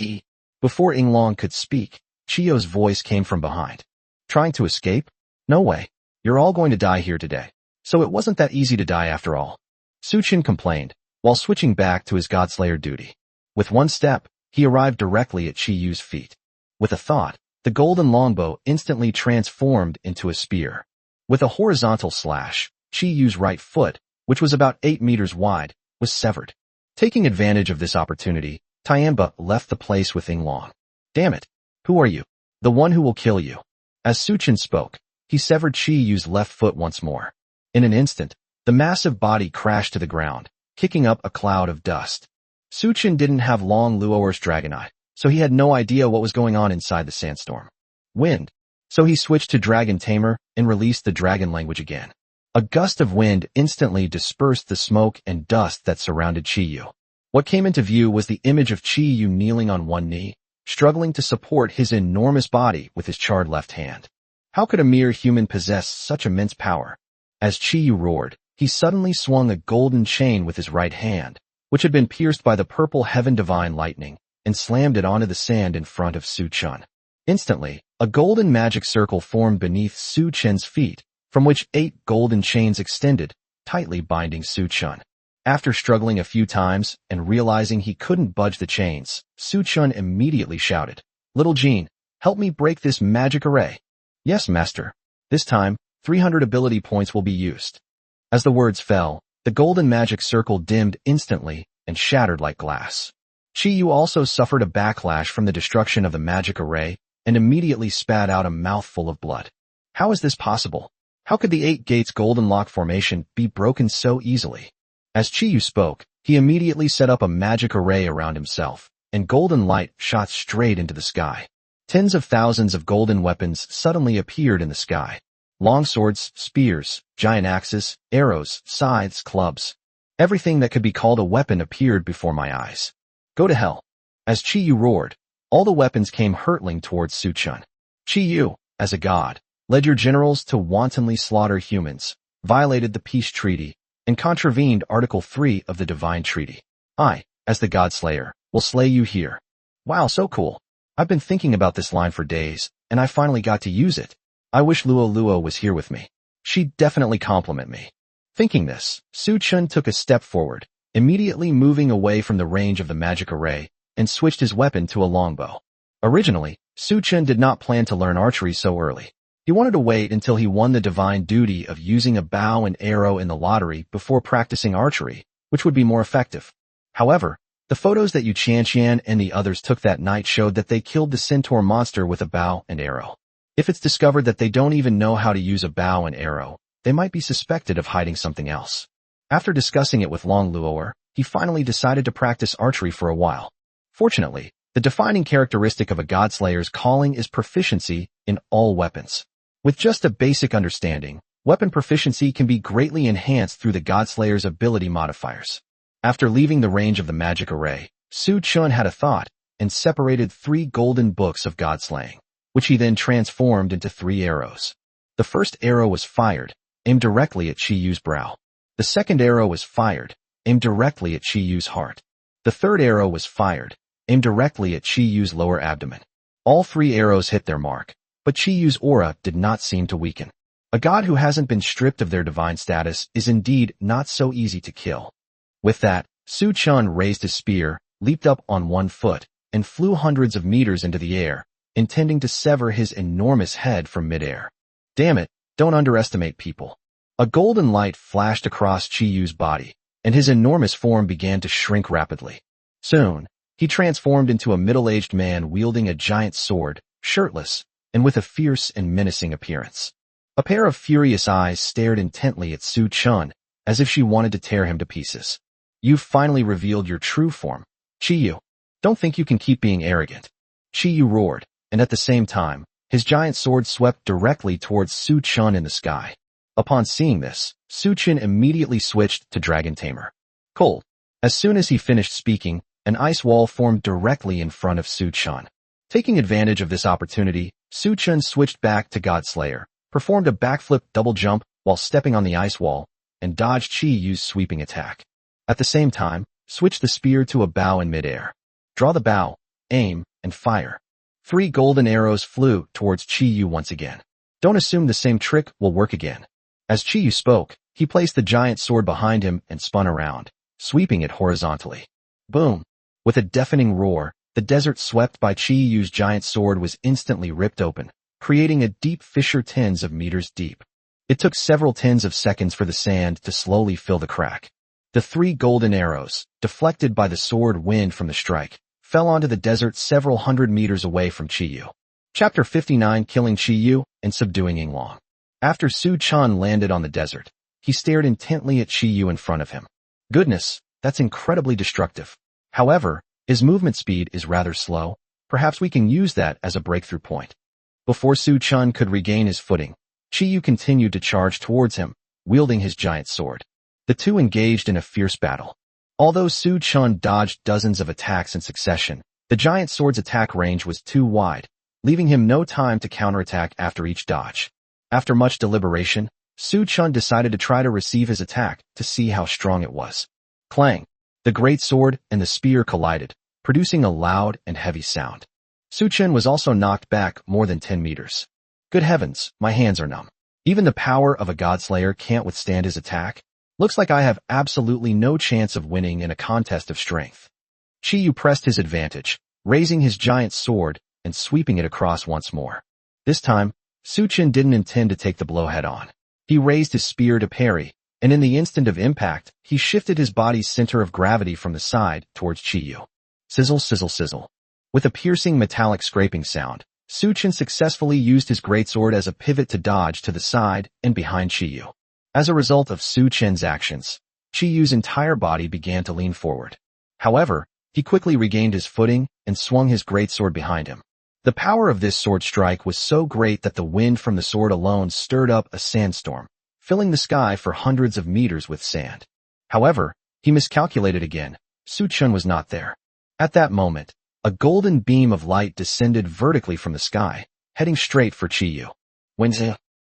Before Yinglong could speak, Chi Yu's voice came from behind. Trying to escape? No way. You're all going to die here today. So it wasn't that easy to die after all. Su Chun complained, while switching back to his Godslayer duty. With one step, he arrived directly at Chi Yu's feet. With a thought, the golden longbow instantly transformed into a spear. With a horizontal slash, Chi Yu's right foot, which was about 8 meters wide, was severed. Taking advantage of this opportunity, Tianba left the place with Yinglong. Damn it! Who are you? The one who will kill you. As Su Chun spoke, he severed Chi Yu's left foot once more. In an instant, the massive body crashed to the ground, kicking up a cloud of dust. Su Chun didn't have long Luoer's dragon eye, so he had no idea what was going on inside the sandstorm. Wind. So he switched to Dragon Tamer and released the dragon language again. A gust of wind instantly dispersed the smoke and dust that surrounded Chi Yu. What came into view was the image of Chi Yu kneeling on one knee, struggling to support his enormous body with his charred left hand. How could a mere human possess such immense power? As Chi Yu roared, he suddenly swung a golden chain with his right hand, which had been pierced by the purple heaven divine lightning, and slammed it onto the sand in front of Su Chun. Instantly, a golden magic circle formed beneath Su Chun's feet, from which 8 golden chains extended, tightly binding Su Chun. After struggling a few times and realizing he couldn't budge the chains, Su Chun immediately shouted, "Little Jean, help me break this magic array." "Yes, master. This time, 300 ability points will be used." As the words fell, the golden magic circle dimmed instantly and shattered like glass. Chi Yu also suffered a backlash from the destruction of the magic array and immediately spat out a mouthful of blood. How is this possible? How could the 8 gates golden lock formation be broken so easily? As Chi Yu spoke, he immediately set up a magic array around himself, and golden light shot straight into the sky. Tens of thousands of golden weapons suddenly appeared in the sky. Long swords, spears, giant axes, arrows, scythes, clubs. Everything that could be called a weapon appeared before my eyes. Go to hell. As Chi Yu roared, all the weapons came hurtling towards Su Chun. Chi Yu, as a god, led your generals to wantonly slaughter humans, violated the peace treaty, and contravened Article 3 of the Divine Treaty. I, as the God Slayer, will slay you here. Wow, so cool. I've been thinking about this line for days, and I finally got to use it. I wish Luo was here with me. She'd definitely compliment me. Thinking this, Su Chun took a step forward, immediately moving away from the range of the magic array, and switched his weapon to a longbow. Originally, Su Chun did not plan to learn archery so early. He wanted to wait until he won the divine duty of using a bow and arrow in the lottery before practicing archery, which would be more effective. However, the photos that Yu Qianqian and the others took that night showed that they killed the centaur monster with a bow and arrow. If it's discovered that they don't even know how to use a bow and arrow, they might be suspected of hiding something else. After discussing it with Long Luoer, he finally decided to practice archery for a while. Fortunately, the defining characteristic of a Godslayer's calling is proficiency in all weapons. With just a basic understanding, weapon proficiency can be greatly enhanced through the Godslayer's ability modifiers. After leaving the range of the magic array, Su Chun had a thought and separated 3 golden books of godslaying, which he then transformed into 3 arrows. The first arrow was fired, aimed directly at Chi Yu's brow. The second arrow was fired, aimed directly at Chi Yu's heart. The third arrow was fired, aimed directly at Chi Yu's lower abdomen. All 3 arrows hit their mark, but Chi Yu's aura did not seem to weaken. A god who hasn't been stripped of their divine status is indeed not so easy to kill. With that, Su Chun raised his spear, leaped up on one foot, and flew hundreds of meters into the air, intending to sever his enormous head from midair. Damn it, don't underestimate people. A golden light flashed across Chi Yu's body, and his enormous form began to shrink rapidly. Soon, he transformed into a middle-aged man wielding a giant sword, shirtless, and with a fierce and menacing appearance. A pair of furious eyes stared intently at Su Chun, as if she wanted to tear him to pieces. You've finally revealed your true form, Chi Yu. Don't think you can keep being arrogant. Chi Yu roared, and at the same time, his giant sword swept directly towards Su Chun in the sky. Upon seeing this, Su Chun immediately switched to Dragon Tamer. Cold. As soon as he finished speaking, an ice wall formed directly in front of Su Chun. Taking advantage of this opportunity, Su Chun switched back to God Slayer, performed a backflip double jump while stepping on the ice wall, and dodged Chi Yu's sweeping attack. At the same time, switch the spear to a bow in midair. Draw the bow, aim, and fire. 3 golden arrows flew towards Chi Yu once again. Don't assume the same trick will work again. As Chi Yu spoke, he placed the giant sword behind him and spun around, sweeping it horizontally. Boom! With a deafening roar, the desert swept by Chi Yu's giant sword was instantly ripped open, creating a deep fissure tens of meters deep. It took several tens of seconds for the sand to slowly fill the crack. The 3 golden arrows, deflected by the sword wind from the strike, fell onto the desert several hundred meters away from Chi Yu. Chapter 59: Killing Chi Yu and Subduing Yinglong. After Su Chun landed on the desert, he stared intently at Chi Yu in front of him. Goodness, that's incredibly destructive. However, his movement speed is rather slow. Perhaps we can use that as a breakthrough point. Before Su Chun could regain his footing, Chi Yu continued to charge towards him, wielding his giant sword. The two engaged in a fierce battle. Although Su Chun dodged dozens of attacks in succession, the giant sword's attack range was too wide, leaving him no time to counterattack after each dodge. After much deliberation, Su Chun decided to try to receive his attack to see how strong it was. Clang! The great sword and the spear collided, producing a loud and heavy sound. Su Chun was also knocked back more than 10 meters. Good heavens, my hands are numb. Even the power of a godslayer can't withstand his attack. Looks like I have absolutely no chance of winning in a contest of strength. Chi Yu pressed his advantage, raising his giant sword and sweeping it across once more. This time, Su Chun didn't intend to take the blow head-on. He raised his spear to parry, and in the instant of impact, he shifted his body's center of gravity from the side towards Chi Yu. Sizzle, sizzle, sizzle. With a piercing metallic scraping sound, Su Chun successfully used his greatsword as a pivot to dodge to the side and behind Chi Yu. As a result of Su Chun's actions, Chi Yu's entire body began to lean forward. However, he quickly regained his footing and swung his greatsword behind him. The power of this sword strike was so great that the wind from the sword alone stirred up a sandstorm, filling the sky for hundreds of meters with sand. However, he miscalculated again. Su Chun was not there. At that moment, a golden beam of light descended vertically from the sky, heading straight for Chi Yu.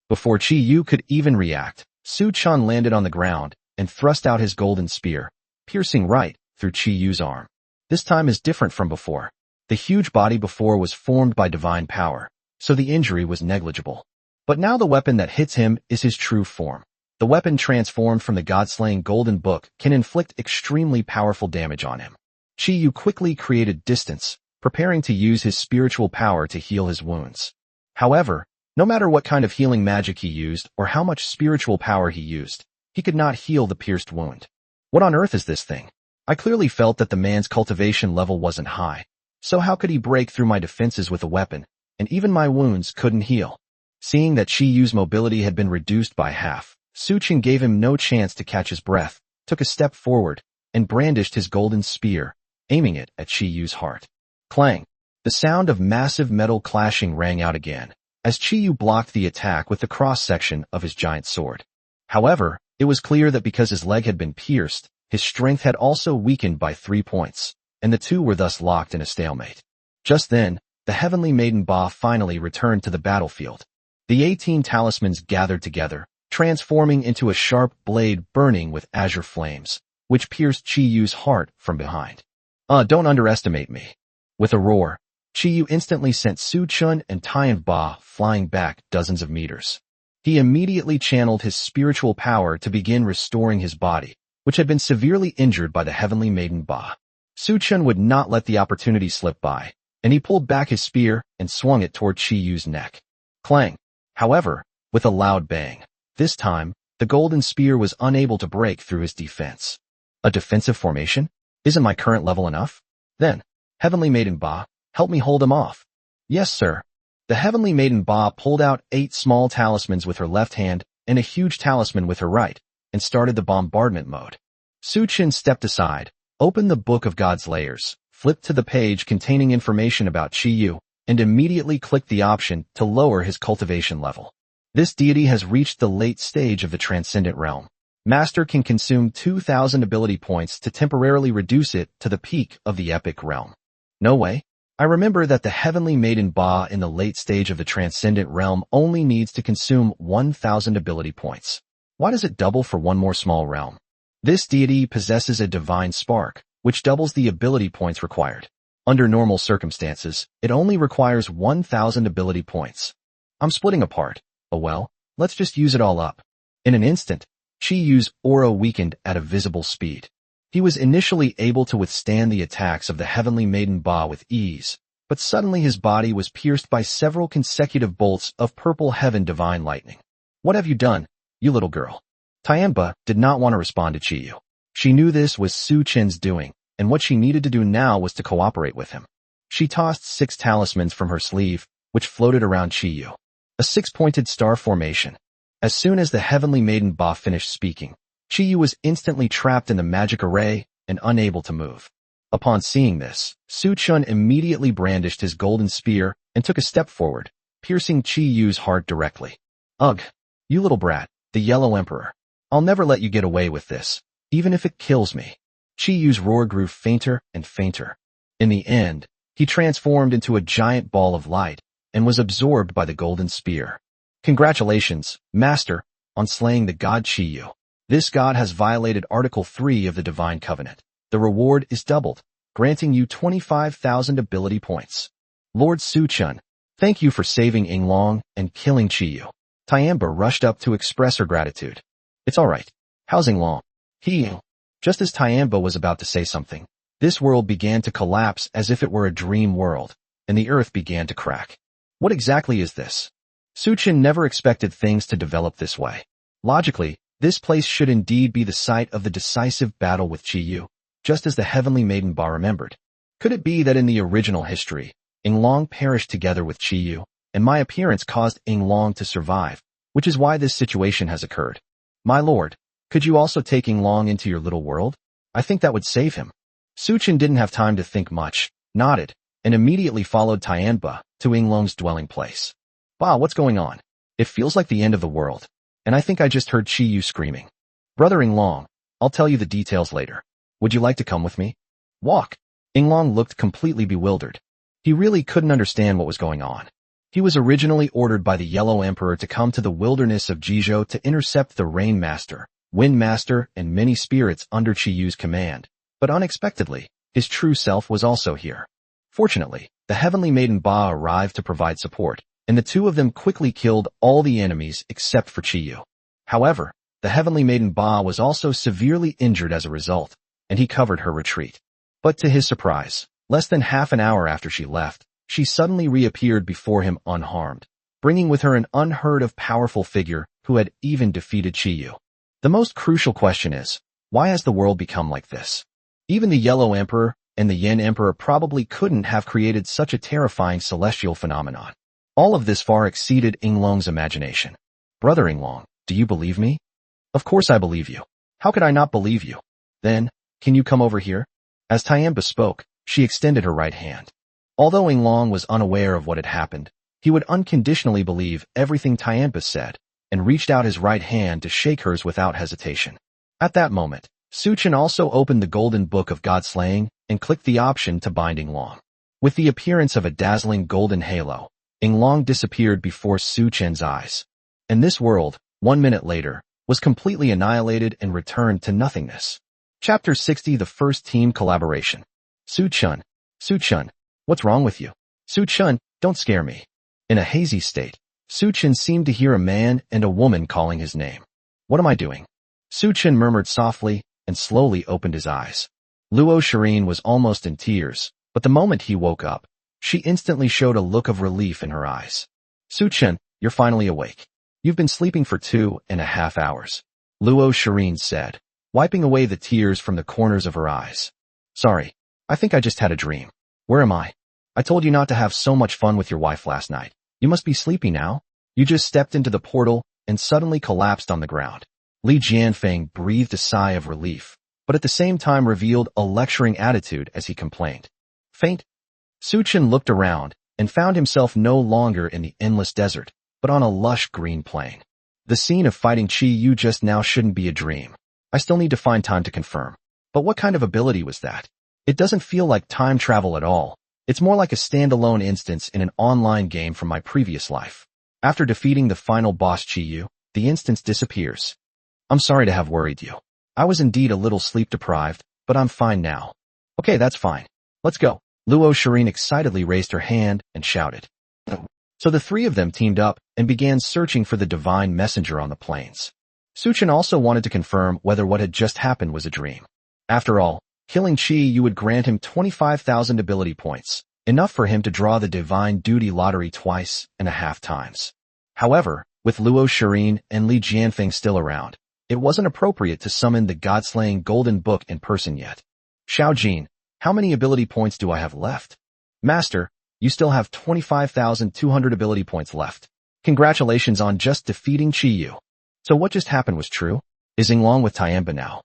Before Chi Yu could even react, Su Chun landed on the ground and thrust out his golden spear, piercing right through Chi Yu's arm. This time is different from before. The huge body before was formed by divine power, so the injury was negligible. But now the weapon that hits him is his true form. The weapon transformed from the god-slaying golden book can inflict extremely powerful damage on him. Chi Yu quickly created distance, preparing to use his spiritual power to heal his wounds. However, no matter what kind of healing magic he used or how much spiritual power he used, he could not heal the pierced wound. What on earth is this thing? I clearly felt that the man's cultivation level wasn't high. So how could he break through my defenses with a weapon, and even my wounds couldn't heal? Seeing that Chi Yu's mobility had been reduced by half, Su Chun gave him no chance to catch his breath, took a step forward, and brandished his golden spear, aiming it at Chi Yu's heart. Clang! The sound of massive metal clashing rang out again, as Chi Yu blocked the attack with the cross-section of his giant sword. However, it was clear that because his leg had been pierced, his strength had also weakened by 3 points, and the two were thus locked in a stalemate. Just then, the heavenly maiden Ba finally returned to the battlefield. The 18 talismans gathered together, transforming into a sharp blade burning with azure flames, which pierced Chi Yu's heart from behind. Don't underestimate me. With a roar, Chi Yu instantly sent Su Chun and Tian Ba flying back dozens of meters. He immediately channeled his spiritual power to begin restoring his body, which had been severely injured by the heavenly maiden Ba. Su Chun would not let the opportunity slip by, and he pulled back his spear and swung it toward Chi Yu's neck. Clang! However, with a loud bang, this time, the golden spear was unable to break through his defense. A defensive formation? Isn't my current level enough? Then, heavenly maiden Ba, help me hold him off. Yes, sir. The heavenly maiden Ba pulled out 8 small talismans with her left hand and a huge talisman with her right, and started the bombardment mode. Su Chun stepped aside, opened the Book of God's Layers, flipped to the page containing information about Chi Yu, and immediately clicked the option to lower his cultivation level. This deity has reached the late stage of the transcendent realm. Master can consume 2,000 ability points to temporarily reduce it to the peak of the epic realm. No way. I remember that the heavenly maiden Ba in the late stage of the transcendent realm only needs to consume 1,000 ability points. Why does it double for one more small realm? This deity possesses a divine spark, which doubles the ability points required. Under normal circumstances, it only requires 1,000 ability points. I'm splitting apart. Oh well, let's just use it all up. In an instant, Chi-Yu's aura weakened at a visible speed. He was initially able to withstand the attacks of the heavenly maiden Ba with ease, but suddenly his body was pierced by several consecutive bolts of purple heaven divine lightning. What have you done, you little girl? Tianba did not want to respond to Chi-Yu. She knew this was Su Chen's doing, and what she needed to do now was to cooperate with him. She tossed 6 talismans from her sleeve, which floated around Chi-Yu. A 6-pointed star formation. As soon as the heavenly maiden Ba finished speaking, Chi-Yu was instantly trapped in the magic array and unable to move. Upon seeing this, Su Chun immediately brandished his golden spear and took a step forward, piercing Chi-Yu's heart directly. Ugh! You little brat, the Yellow Emperor. I'll never let you get away with this, even if it kills me. Chi-Yu's roar grew fainter and fainter. In the end, he transformed into a giant ball of light and was absorbed by the golden spear. Congratulations, Master, on slaying the god Chi-Yu. This god has violated Article 3 of the Divine Covenant. The reward is doubled, granting you 25,000 ability points. Lord Su Chun, thank you for saving Yinglong and killing Chi-Yu. Tianba rushed up to express her gratitude. It's all right. How's Yinglong? Just as Tianba was about to say something, this world began to collapse as if it were a dream world, and the earth began to crack. What exactly is this? Su Chun never expected things to develop this way. Logically, this place should indeed be the site of the decisive battle with Chi-Yu, just as the heavenly maiden Ba remembered. Could it be that in the original history, Yinglong perished together with Chi-Yu, and my appearance caused Yinglong to survive, which is why this situation has occurred? My lord, could you also take Yinglong into your little world? I think that would save him. Su Chun didn't have time to think much, nodded, and immediately followed Tianba to Yinglong's dwelling place. Ba, what's going on? It feels like the end of the world, and I think I just heard Chi-Yu screaming. Brother Yinglong, I'll tell you the details later. Would you like to come with me? Walk. Yinglong looked completely bewildered. He really couldn't understand what was going on. He was originally ordered by the Yellow Emperor to come to the wilderness of Jizhou to intercept the Rain Master, Wind Master, and many spirits under Chi-Yu's command, but unexpectedly, his true self was also here. Fortunately, the heavenly maiden Ba arrived to provide support, and the two of them quickly killed all the enemies except for Chi-Yu. However, the heavenly maiden Ba was also severely injured as a result, and he covered her retreat. But to his surprise, less than half an hour after she left, she suddenly reappeared before him unharmed, bringing with her an unheard-of powerful figure who had even defeated Chi-Yu. The most crucial question is, why has the world become like this? Even the Yellow Emperor and the Yin Emperor probably couldn't have created such a terrifying celestial phenomenon. All of this far exceeded Yinglong's imagination. Brother Yinglong, do you believe me? Of course I believe you. How could I not believe you? Then, can you come over here? As Tianba spoke, she extended her right hand. Although Yinglong was unaware of what had happened, he would unconditionally believe everything Tianba said, and reached out his right hand to shake hers without hesitation. At that moment, Su Chun also opened the golden book of God slaying and clicked the option to bind Yinglong. With the appearance of a dazzling golden halo, Yinglong disappeared before Su Chen's eyes. And this world, 1 minute later, was completely annihilated and returned to nothingness. Chapter 60 The First Team Collaboration. Su Chun, what's wrong with you? Su Chun, don't scare me. In a hazy state, Su Chun seemed to hear a man and a woman calling his name. What am I doing? Su Chun murmured softly and slowly opened his eyes. Luo Shirin was almost in tears, but the moment he woke up, she instantly showed a look of relief in her eyes. Su Chun, you're finally awake. You've been sleeping for 2.5 hours. Luo Shirin said, wiping away the tears from the corners of her eyes. Sorry, I think I just had a dream. Where am I? I told you not to have so much fun with your wife last night. You must be sleepy now. You just stepped into the portal and suddenly collapsed on the ground. Li Jianfeng breathed a sigh of relief, but at the same time revealed a lecturing attitude as he complained. Faint? Su Chun looked around and found himself no longer in the endless desert, but on a lush green plain. The scene of fighting Chi-Yu just now shouldn't be a dream. I still need to find time to confirm. But what kind of ability was that? It doesn't feel like time travel at all. It's more like a standalone instance in an online game from my previous life. After defeating the final boss Chi-Yu, the instance disappears. I'm sorry to have worried you. I was indeed a little sleep-deprived, but I'm fine now. Okay, that's fine. Let's go. Luo Shirin excitedly raised her hand and shouted. So the three of them teamed up and began searching for the divine messenger on the plains. Suchin also wanted to confirm whether what had just happened was a dream. After all, killing Chi Yu would grant him 25,000 ability points, enough for him to draw the divine duty lottery 2.5 times. However, with Luo Shirin and Li Jianfeng still around, it wasn't appropriate to summon the God-slaying golden book in person yet. Xiao Jin, how many ability points do I have left? Master, you still have 25,200 ability points left. Congratulations on just defeating Chi Yu. So what just happened was true? Is Yinglong with Tianba now?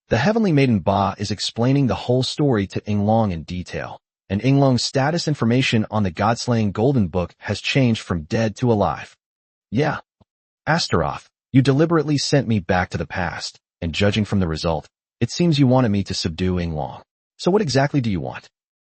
The Heavenly Maiden Ba is explaining the whole story to Yinglong in detail, and Yinglong's status information on the God-slaying golden book has changed from dead to alive. Yeah. Astaroth, you deliberately sent me back to the past, and judging from the result, it seems you wanted me to subdue Yinglong. So what exactly do you want?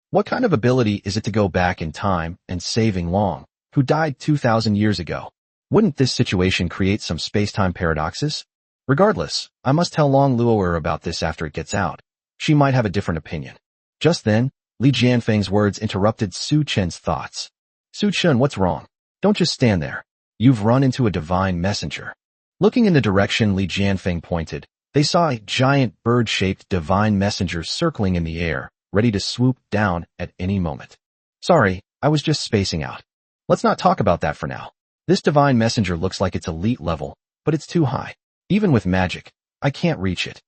What kind of ability is it to go back in time and save Yinglong, who died 2,000 years ago? Wouldn't this situation create some space-time paradoxes? Regardless, I must tell Long Luo'er about this after it gets out. She might have a different opinion. Just then, Li Jianfeng's words interrupted Su Chen's thoughts. Su Chen, what's wrong? Don't just stand there. You've run into a divine messenger. Looking in the direction Li Jianfeng pointed, they saw a giant bird-shaped divine messenger circling in the air, ready to swoop down at any moment. Sorry, I was just spacing out. Let's not talk about that for now. This divine messenger looks like it's elite level, but it's too high. Even with magic, I can't reach it.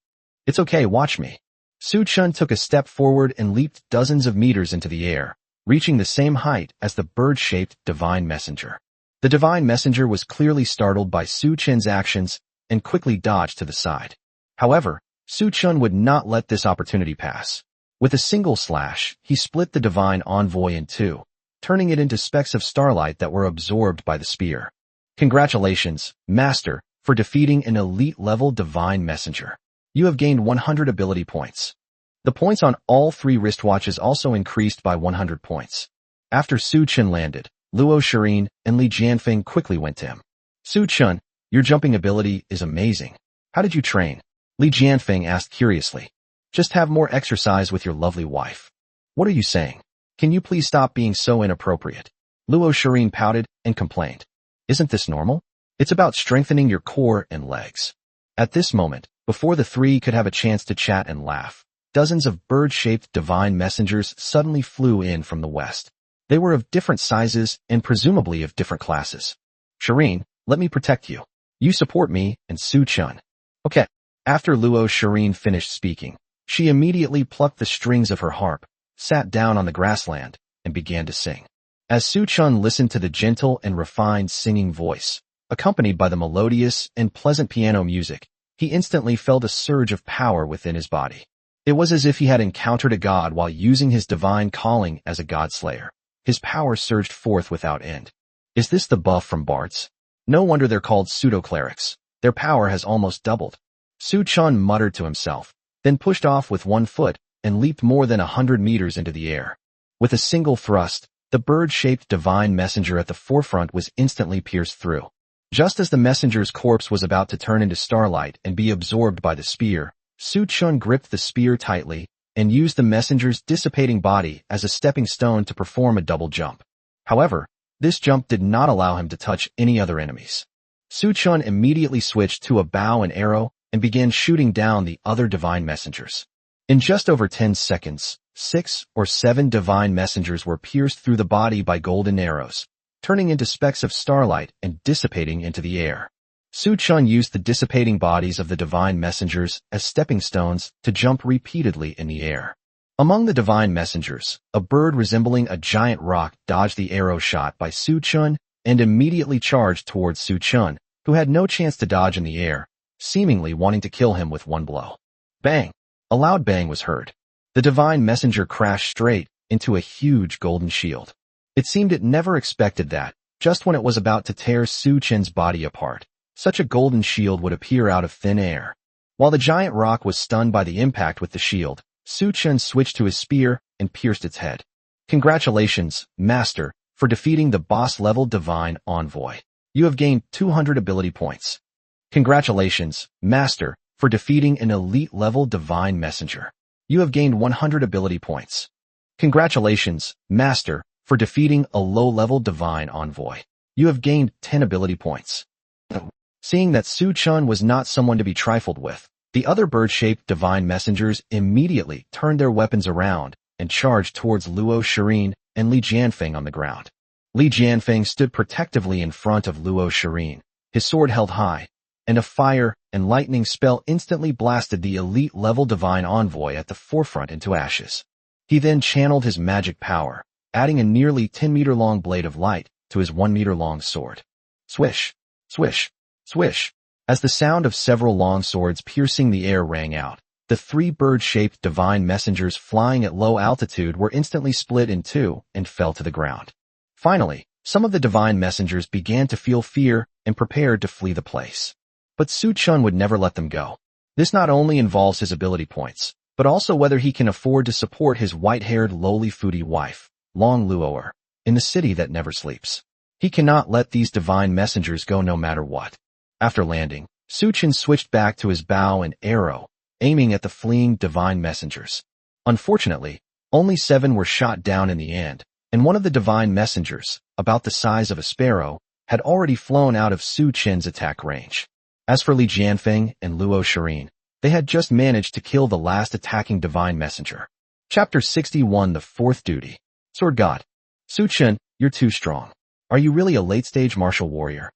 It's okay, watch me. Su Chun took a step forward and leaped dozens of meters into the air, reaching the same height as the bird-shaped divine messenger. The divine messenger was clearly startled by Su Chen's actions and quickly dodged to the side. However, Su Chun would not let this opportunity pass. With a single slash, he split the divine envoy in two, turning it into specks of starlight that were absorbed by the spear. Congratulations, Master, for defeating an elite-level divine messenger. You have gained 100 ability points. The points on all three wristwatches also increased by 100 points. After Su Chun landed, Luo Shirin and Li Jianfeng quickly went to him. Su Chun, your jumping ability is amazing. How did you train? Li Jianfeng asked curiously. Just have more exercise with your lovely wife. What are you saying? Can you please stop being so inappropriate? Luo Shirin pouted and complained. Isn't this normal? It's about strengthening your core and legs. At this moment, before the three could have a chance to chat and laugh, dozens of bird-shaped divine messengers suddenly flew in from the west. They were of different sizes and presumably of different classes. Shirin, let me protect you. You support me and Su Chun. Okay. After Luo Shirin finished speaking, she immediately plucked the strings of her harp, sat down on the grassland, and began to sing. As Su Chun listened to the gentle and refined singing voice, accompanied by the melodious and pleasant piano music, he instantly felt a surge of power within his body. It was as if he had encountered a god while using his divine calling as a god-slayer. His power surged forth without end. Is this the buff from Bart's? No wonder they're called pseudo-clerics. Their power has almost doubled. Su Chun muttered to himself, then pushed off with one foot and leaped more than 100 meters into the air. With a single thrust, the bird-shaped divine messenger at the forefront was instantly pierced through. Just as the messenger's corpse was about to turn into starlight and be absorbed by the spear, Su Chun gripped the spear tightly and used the messenger's dissipating body as a stepping stone to perform a double jump. However, this jump did not allow him to touch any other enemies. Su Chun immediately switched to a bow and arrow and began shooting down the other divine messengers. In just over 10 seconds, 6 or 7 divine messengers were pierced through the body by golden arrows, turning into specks of starlight and dissipating into the air. Su Chun used the dissipating bodies of the divine messengers as stepping stones to jump repeatedly in the air. Among the divine messengers, a bird resembling a giant rock dodged the arrow shot by Su Chun and immediately charged towards Su Chun, who had no chance to dodge in the air, seemingly wanting to kill him with one blow. Bang! A loud bang was heard. The divine messenger crashed straight into a huge golden shield. It seemed it never expected that, just when it was about to tear Su Chen's body apart, such a golden shield would appear out of thin air. While the giant rock was stunned by the impact with the shield, Su Chen switched to his spear and pierced its head. Congratulations, Master, for defeating the boss-level divine envoy. You have gained 200 ability points. Congratulations, Master, for defeating an elite-level divine messenger. You have gained 100 ability points. Congratulations, Master, for defeating a low-level divine envoy. You have gained 10 ability points. Seeing that Su Chun was not someone to be trifled with, the other bird-shaped divine messengers immediately turned their weapons around and charged towards Luo Shirin and Li Jianfeng on the ground. Li Jianfeng stood protectively in front of Luo Shirin, his sword held high, and a fire and lightning spell instantly blasted the elite-level divine envoy at the forefront into ashes. He then channeled his magic power, adding a nearly 10-meter-long blade of light to his 1-meter-long sword. Swish, swish, swish. As the sound of several long swords piercing the air rang out, the 3 bird-shaped divine messengers flying at low altitude were instantly split in 2 and fell to the ground. Finally, some of the divine messengers began to feel fear and prepared to flee the place. But Su Chun would never let them go. This not only involves his ability points, but also whether he can afford to support his white-haired lowly foodie wife, Long Luoer, in the city that never sleeps. He cannot let these divine messengers go no matter what. After landing, Su Chun switched back to his bow and arrow, aiming at the fleeing divine messengers. Unfortunately, only 7 were shot down in the end, and one of the divine messengers, about the size of a sparrow, had already flown out of Su Chen's attack range. As for Li Jianfeng and Luo Shirin, they had just managed to kill the last attacking divine messenger. Chapter 61 The Fourth Duty. Sword God. Su Chen, you're too strong. Are you really a late-stage martial warrior?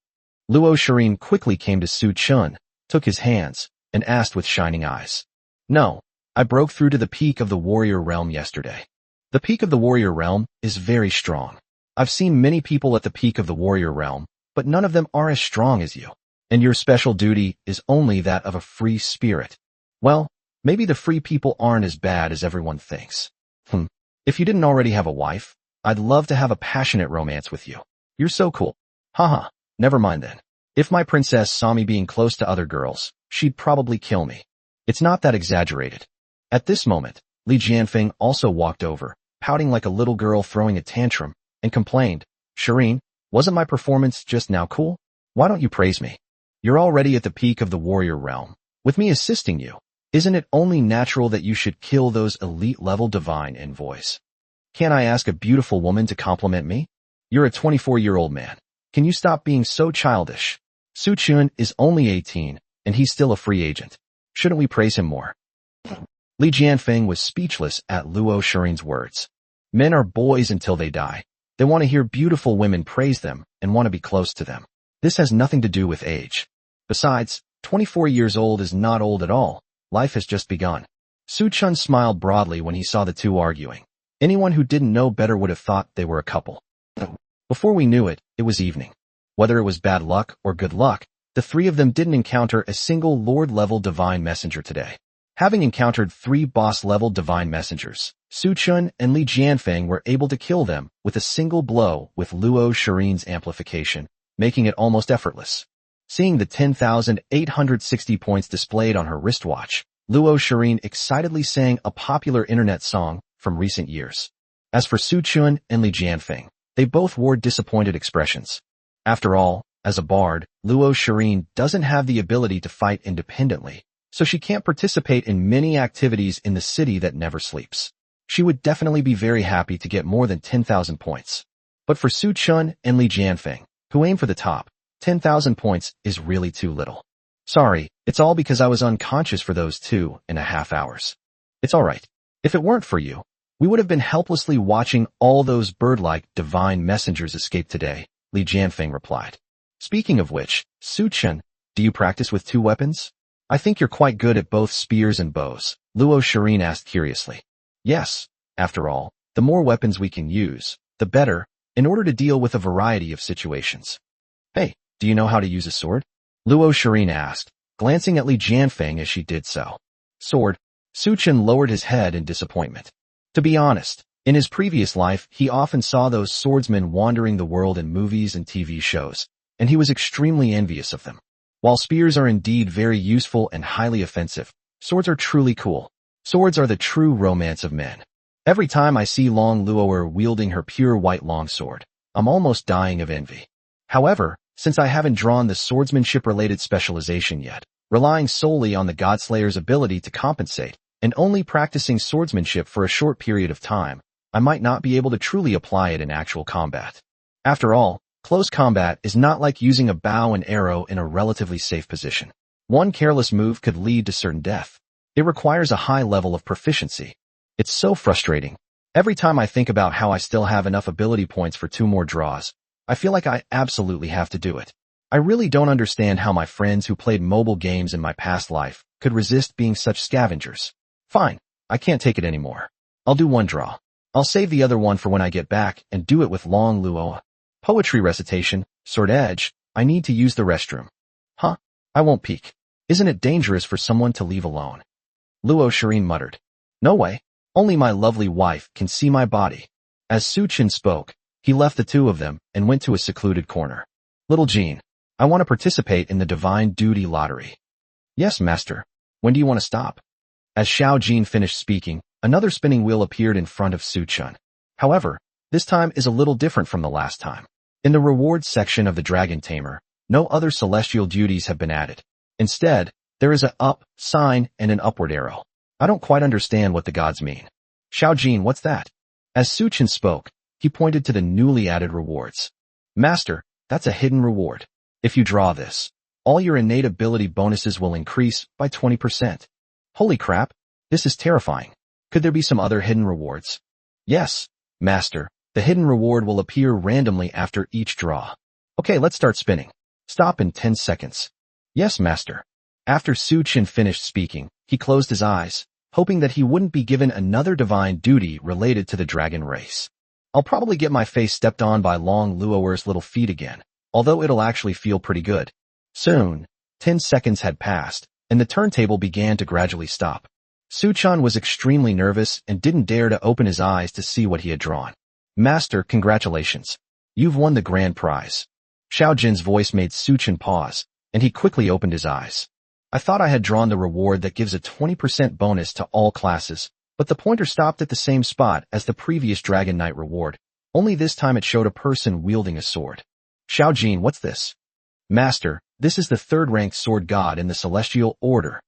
Luo Shirin quickly came to Su Chun, took his hands, and asked with shining eyes. No, I broke through to the peak of the warrior realm yesterday. The peak of the warrior realm is very strong. I've seen many people at the peak of the warrior realm, but none of them are as strong as you. And your special duty is only that of a free spirit. Well, maybe the free people aren't as bad as everyone thinks. If you didn't already have a wife, I'd love to have a passionate romance with you. You're so cool. Haha, never mind then. If my princess saw me being close to other girls, she'd probably kill me. It's not that exaggerated. At this moment, Li Jianfeng also walked over, pouting like a little girl throwing a tantrum, and complained, Shirin, wasn't my performance just now cool? Why don't you praise me? You're already at the peak of the warrior realm. With me assisting you, isn't it only natural that you should kill those elite-level divine envoys? Can't I ask a beautiful woman to compliment me? You're a 24-year-old man. Can you stop being so childish? Su Chun is only 18, and he's still a free agent. Shouldn't we praise him more? Li Jianfeng was speechless at Luo Shirin's words. Men are boys until they die. They want to hear beautiful women praise them and want to be close to them. This has nothing to do with age. Besides, 24 years old is not old at all. Life has just begun. Su Chun smiled broadly when he saw the two arguing. Anyone who didn't know better would have thought they were a couple. Before we knew it, it was evening. Whether it was bad luck or good luck, the 3 of them didn't encounter a single Lord-level divine messenger today. Having encountered 3 boss-level divine messengers, Su Chun and Li Jianfeng were able to kill them with a single blow with Luo Shirin's amplification, making it almost effortless. Seeing the 10,860 points displayed on her wristwatch, Luo Shirin excitedly sang a popular internet song from recent years. As for Su Chun and Li Jianfeng, they both wore disappointed expressions. After all, as a bard, Luo Shirin doesn't have the ability to fight independently, so she can't participate in many activities in the city that never sleeps. She would definitely be very happy to get more than 10,000 points. But for Su Chun and Li Jianfeng, who aim for the top, 10,000 points is really too little. Sorry, it's all because I was unconscious for those 2.5 hours. It's alright. If it weren't for you, we would have been helplessly watching all those bird-like divine messengers escape today, Li Jianfeng replied. Speaking of which, Su Chun, do you practice with 2 weapons? I think you're quite good at both spears and bows, Luo Shirin asked curiously. Yes, after all, the more weapons we can use, the better, in order to deal with a variety of situations. Hey, do you know how to use a sword? Luo Shirin asked, glancing at Li Jianfeng as she did so. Sword. Su Chun lowered his head in disappointment. To be honest, in his previous life, he often saw those swordsmen wandering the world in movies and TV shows, and he was extremely envious of them. While spears are indeed very useful and highly offensive, swords are truly cool. Swords are the true romance of men. Every time I see Long Luoer wielding her pure white longsword, I'm almost dying of envy. However, since I haven't drawn the swordsmanship-related specialization yet, relying solely on the Godslayer's ability to compensate, and only practicing swordsmanship for a short period of time, I might not be able to truly apply it in actual combat. After all, close combat is not like using a bow and arrow in a relatively safe position. One careless move could lead to certain death. It requires a high level of proficiency. It's so frustrating. Every time I think about how I still have enough ability points for 2 more draws, I feel like I absolutely have to do it. I really don't understand how my friends who played mobile games in my past life could resist being such scavengers. Fine, I can't take it anymore. I'll do 1 draw. I'll save the other one for when I get back and do it with Long Luo. Poetry recitation, sword edge, I need to use the restroom. Huh? I won't peek. Isn't it dangerous for someone to leave alone? Luo Shireen muttered. No way. Only my lovely wife can see my body. As Su Chen spoke, he left the 2 of them and went to a secluded corner. Little Jean, I want to participate in the Divine Duty Lottery. Yes, master. When do you want to stop? As Xiao Jin finished speaking, another spinning wheel appeared in front of Su Chen. However, this time is a little different from the last time. In the rewards section of the Dragon Tamer, no other celestial duties have been added. Instead, there is a up sign and an upward arrow. I don't quite understand what the gods mean. Xiao Jin, what's that? As Su Chen spoke, he pointed to the newly added rewards. Master, that's a hidden reward. If you draw this, all your innate ability bonuses will increase by 20%. Holy crap, this is terrifying. Could there be some other hidden rewards? Yes, master, the hidden reward will appear randomly after each draw. Okay, let's start spinning. Stop in 10 seconds. Yes, master. After Su Chen finished speaking, he closed his eyes, hoping that he wouldn't be given another divine duty related to the dragon race. I'll probably get my face stepped on by Long Luoer's little feet again, although it'll actually feel pretty good. Soon, 10 seconds had passed, and the turntable began to gradually stop. Su Chen was extremely nervous and didn't dare to open his eyes to see what he had drawn. Master, congratulations. You've won the grand prize. Xiao Jin's voice made Su Chen pause, and he quickly opened his eyes. I thought I had drawn the reward that gives a 20% bonus to all classes, but the pointer stopped at the same spot as the previous Dragon Knight reward, only this time it showed a person wielding a sword. Xiao Jin, what's this? Master, this is the 3rd-ranked sword god in the celestial order.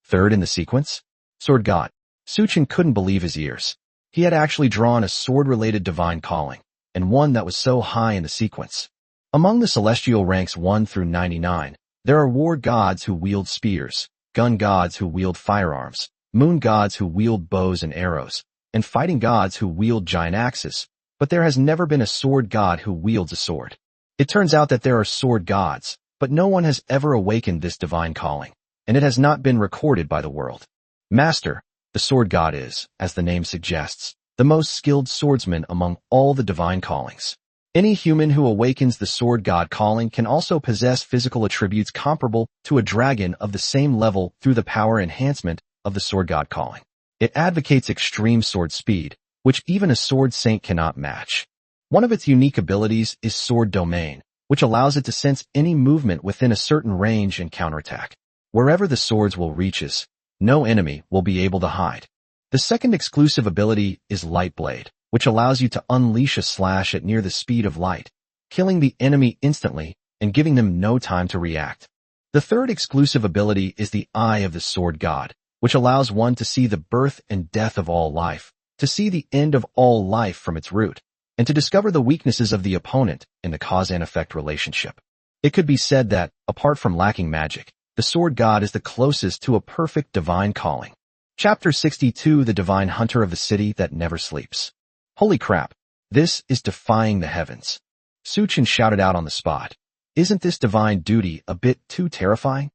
3rd in the sequence? Sword god. Su Chen couldn't believe his ears. He had actually drawn a sword-related divine calling, and one that was so high in the sequence. Among the celestial ranks 1 through 99, there are war gods who wield spears, gun gods who wield firearms, moon gods who wield bows and arrows, and fighting gods who wield giant axes, but there has never been a sword god who wields a sword. It turns out that there are sword gods, but no one has ever awakened this divine calling, and it has not been recorded by the world. Master, the sword god is, as the name suggests, the most skilled swordsman among all the divine callings. Any human who awakens the sword god calling can also possess physical attributes comparable to a dragon of the same level through the power enhancement of the sword god calling. It advocates extreme sword speed, which even a sword saint cannot match. One of its unique abilities is sword domain, which allows it to sense any movement within a certain range and counterattack. Wherever the sword's will reaches, no enemy will be able to hide. The second exclusive ability is Light Blade, which allows you to unleash a slash at near the speed of light, killing the enemy instantly and giving them no time to react. The third exclusive ability is the Eye of the Sword God, which allows one to see the birth and death of all life, to see the end of all life from its root, and to discover the weaknesses of the opponent in the cause and effect relationship. It could be said that, apart from lacking magic, the Sword God is the closest to a perfect divine calling. Chapter 62, The Divine Hunter of the City That Never Sleeps. Holy crap, this is defying the heavens. Su Chen shouted out on the spot. Isn't this divine duty a bit too terrifying?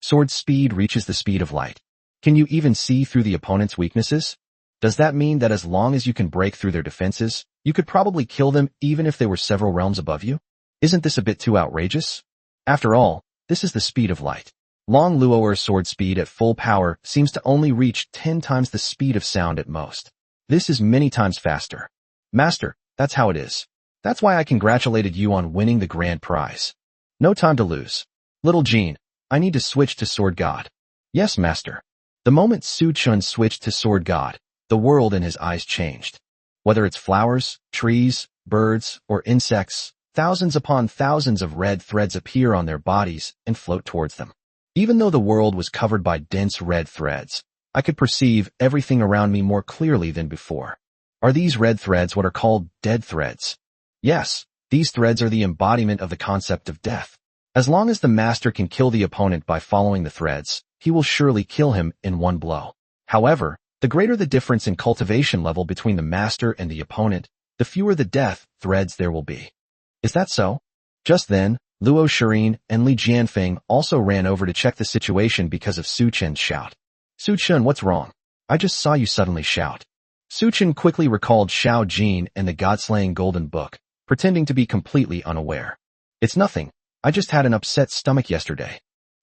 Sword speed reaches the speed of light. Can you even see through the opponent's weaknesses? Does that mean that as long as you can break through their defenses, you could probably kill them even if they were several realms above you? Isn't this a bit too outrageous? After all, this is the speed of light. Long Luoer's sword speed at full power seems to only reach 10 times the speed of sound at most. This is many times faster. Master, that's how it is. That's why I congratulated you on winning the grand prize. No time to lose. Little Jean, I need to switch to Sword God. Yes, Master. The moment Su Chen switched to Sword God, the world in his eyes changed. Whether it's flowers, trees, birds, or insects, Thousands upon thousands of red threads appear on their bodies and float towards them. Even though the world was covered by dense red threads, I could perceive everything around me more clearly than before. Are these red threads what are called dead threads? Yes, these threads are the embodiment of the concept of death. As long as the master can kill the opponent by following the threads, he will surely kill him in one blow. However, the greater the difference in cultivation level between the master and the opponent, the fewer the death threads there will be. Is that so? Just then, Luo Shirin and Li Jianfeng also ran over to check the situation because of Su Chen's shout. Su Chen, what's wrong? I just saw you suddenly shout. Su Chen quickly recalled Xiao Jin and the God-slaying golden book, pretending to be completely unaware. It's nothing. I just had an upset stomach yesterday.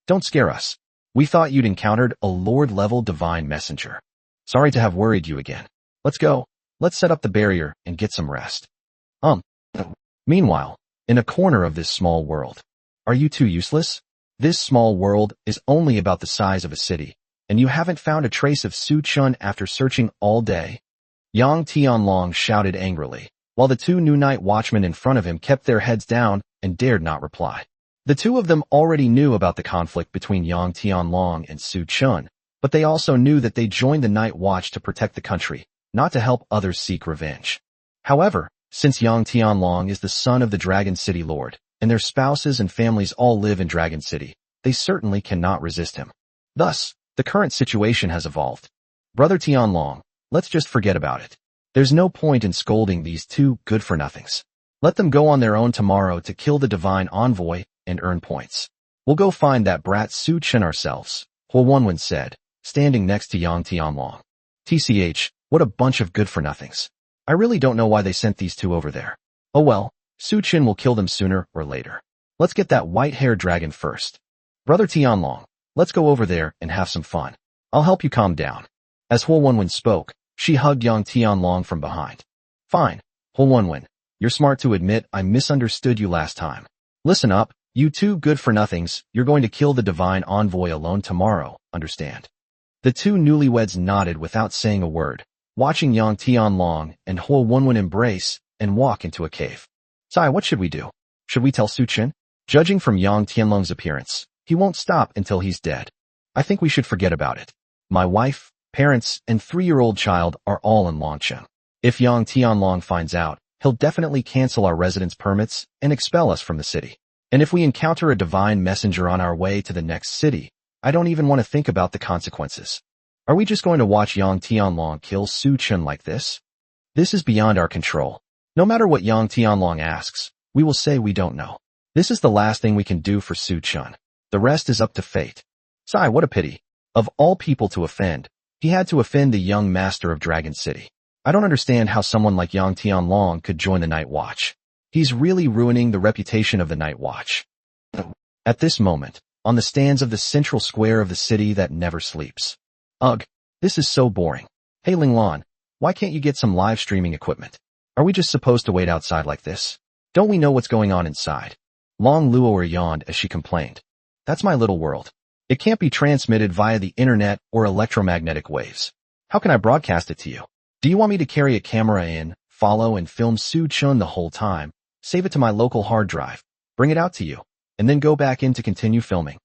Don't scare us. We thought you'd encountered a Lord-level divine messenger. Sorry to have worried you again. Let's go. Let's set up the barrier and get some rest. Meanwhile, in a corner of this small world. Are you too useless? This small world is only about the size of a city, and you haven't found a trace of Su Chun after searching all day? Yang Tianlong shouted angrily, while the two new night watchmen in front of him kept their heads down and dared not reply. The two of them already knew about the conflict between Yang Tianlong and Su Chun, but they also knew that they joined the Night Watch to protect the country, not to help others seek revenge. However, since Yang Tianlong is the son of the Dragon City Lord, and their spouses and families all live in Dragon City, they certainly cannot resist him. Thus, the current situation has evolved. Brother Tianlong, let's just forget about it. There's no point in scolding these two good-for-nothings. Let them go on their own tomorrow to kill the divine envoy and earn points. We'll go find that brat Su Chen ourselves, Huo Wenwen said, standing next to Yang Tianlong. TCH, what a bunch of good-for-nothings. I really don't know why they sent these two over there. Oh well, Su Chen will kill them sooner or later. Let's get that white-haired dragon first. Brother Tianlong, let's go over there and have some fun. I'll help you calm down. As Huo Wenwen spoke, she hugged Yang Tianlong from behind. Fine, Huo Wenwen, you're smart to admit I misunderstood you last time. Listen up, you two good-for-nothings, you're going to kill the divine envoy alone tomorrow, understand? The two newlyweds nodded without saying a word, watching Yang Tianlong and Huo Wenwen embrace and walk into a cave. Sai, what should we do? Should we tell Su Chen? Judging from Yang Tianlong's appearance, he won't stop until he's dead. I think we should forget about it. My wife, parents, and 3-year-old child are all in Longcheng. If Yang Tianlong finds out, he'll definitely cancel our residence permits and expel us from the city. And if we encounter a divine messenger on our way to the next city, I don't even want to think about the consequences. Are we just going to watch Yang Tianlong kill Su Chen like this? This is beyond our control. No matter what Yang Tianlong asks, we will say we don't know. This is the last thing we can do for Su Chen. The rest is up to fate. Sigh, what a pity. Of all people to offend, he had to offend the young master of Dragon City. I don't understand how someone like Yang Tianlong could join the Night Watch. He's really ruining the reputation of the Night Watch. At this moment, on the stands of the central square of the city that never sleeps. Ugh, this is so boring. Hey Ling Lan, why can't you get some live streaming equipment? Are we just supposed to wait outside like this? Don't we know what's going on inside? Long Luoer yawned as she complained. That's my little world. It can't be transmitted via the internet or electromagnetic waves. How can I broadcast it to you? Do you want me to carry a camera in, follow and film Su Chun the whole time, save it to my local hard drive, bring it out to you, and then go back in to continue filming?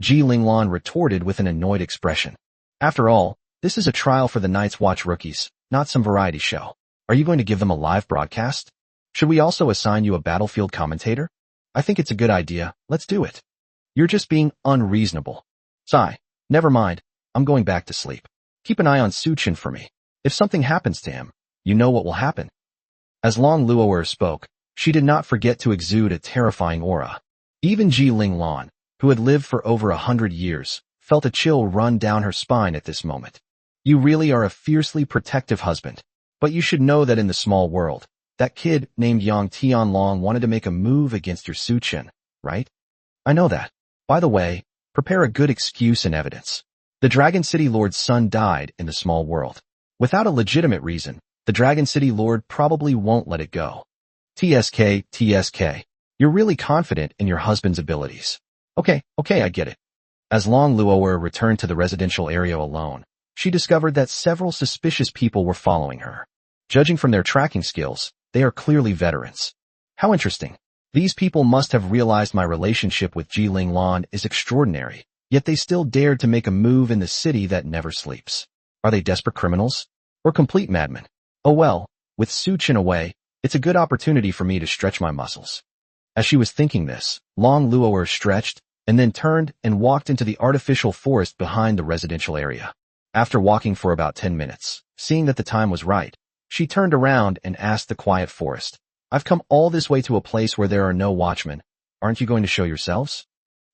Ji Linglan retorted with an annoyed expression. After all, this is a trial for the Night's Watch rookies, not some variety show. Are you going to give them a live broadcast? Should we also assign you a battlefield commentator? I think it's a good idea, let's do it. You're just being unreasonable. Sigh, never mind, I'm going back to sleep. Keep an eye on Su Chen for me. If something happens to him, you know what will happen. As Long Luoer spoke, she did not forget to exude a terrifying aura. Even Ji Linglan, who had lived for over 100 years, felt a chill run down her spine at this moment. You really are a fiercely protective husband. But you should know that in the small world, that kid named Yang Tianlong wanted to make a move against your Su Chen, right? I know that. By the way, prepare a good excuse and evidence. The Dragon City Lord's son died in the small world. Without a legitimate reason, the Dragon City Lord probably won't let it go. TSK, you're really confident in your husband's abilities. Okay, I get it. As Long Luoer returned to the residential area alone, she discovered that several suspicious people were following her. Judging from their tracking skills, they are clearly veterans. How interesting. These people must have realized my relationship with Jiling Lan is extraordinary, yet they still dared to make a move in the city that never sleeps. Are they desperate criminals? Or complete madmen? Oh well, with Su Chen away, it's a good opportunity for me to stretch my muscles. As she was thinking this, Long Luo'er stretched, and then turned and walked into the artificial forest behind the residential area. After walking for about 10 minutes, seeing that the time was right, she turned around and asked the quiet forest, "I've come all this way to a place where there are no watchmen. Aren't you going to show yourselves?"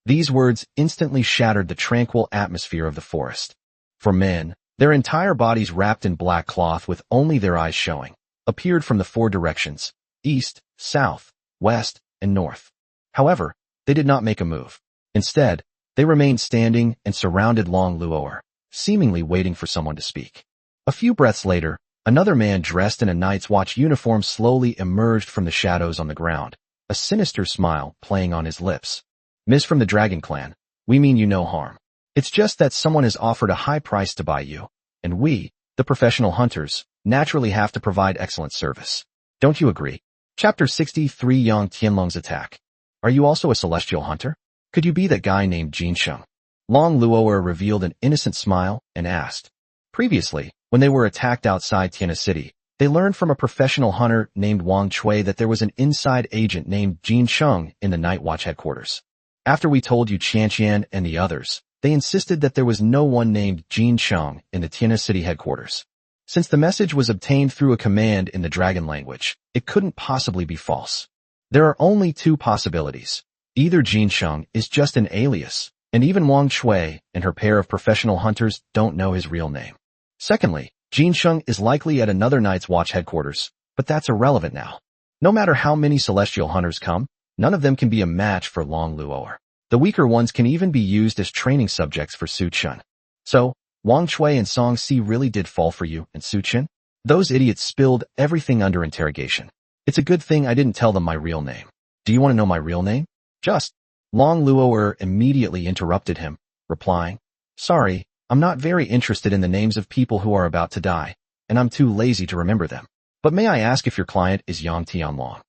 These words instantly shattered the tranquil atmosphere of the forest. For men, their entire bodies wrapped in black cloth with only their eyes showing, appeared from the 4 directions, east, south, west, and north. However, they did not make a move. Instead, they remained standing and surrounded Long Luo'er, seemingly waiting for someone to speak. A few breaths later, another man dressed in a Night's Watch uniform slowly emerged from the shadows on the ground, a sinister smile playing on his lips. "Miss from the Dragon Clan, we mean you no harm. It's just that someone has offered a high price to buy you, and we, the professional hunters, naturally have to provide excellent service. Don't you agree?" Chapter 63 Yang Tianlong's Attack. Are you also a celestial hunter? Could you be that guy named Jin Sheng? Long Luo'er revealed an innocent smile and asked. Previously, when they were attacked outside Tiana City, they learned from a professional hunter named Wang Chui that there was an inside agent named Jin Sheng in the Night Watch headquarters. After we told you Qianqian and the others, they insisted that there was no one named Jin Sheng in the Tiana City headquarters. Since the message was obtained through a command in the dragon language, it couldn't possibly be false. There are only 2 possibilities. Either Jin Sheng is just an alias, and even Wang Chui and her pair of professional hunters don't know his real name. Secondly, Jin Sheng is likely at another Night's Watch headquarters, but that's irrelevant now. No matter how many celestial hunters come, none of them can be a match for Long Luo'er. The weaker ones can even be used as training subjects for Su Chen. So, Wang Chui and Song Si really did fall for you and Su Chen? Those idiots spilled everything under interrogation. It's a good thing I didn't tell them my real name. Do you want to know my real name? Just. Long Luo'er immediately interrupted him, replying, "Sorry, I'm not very interested in the names of people who are about to die, and I'm too lazy to remember them. But may I ask if your client is Yang Tianlong?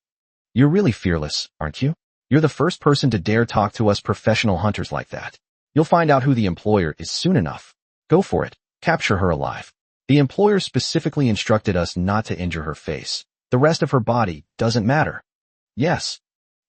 You're really fearless, aren't you? You're the first person to dare talk to us professional hunters like that. You'll find out who the employer is soon enough. Go for it. Capture her alive. The employer specifically instructed us not to injure her face. The rest of her body doesn't matter." "Yes."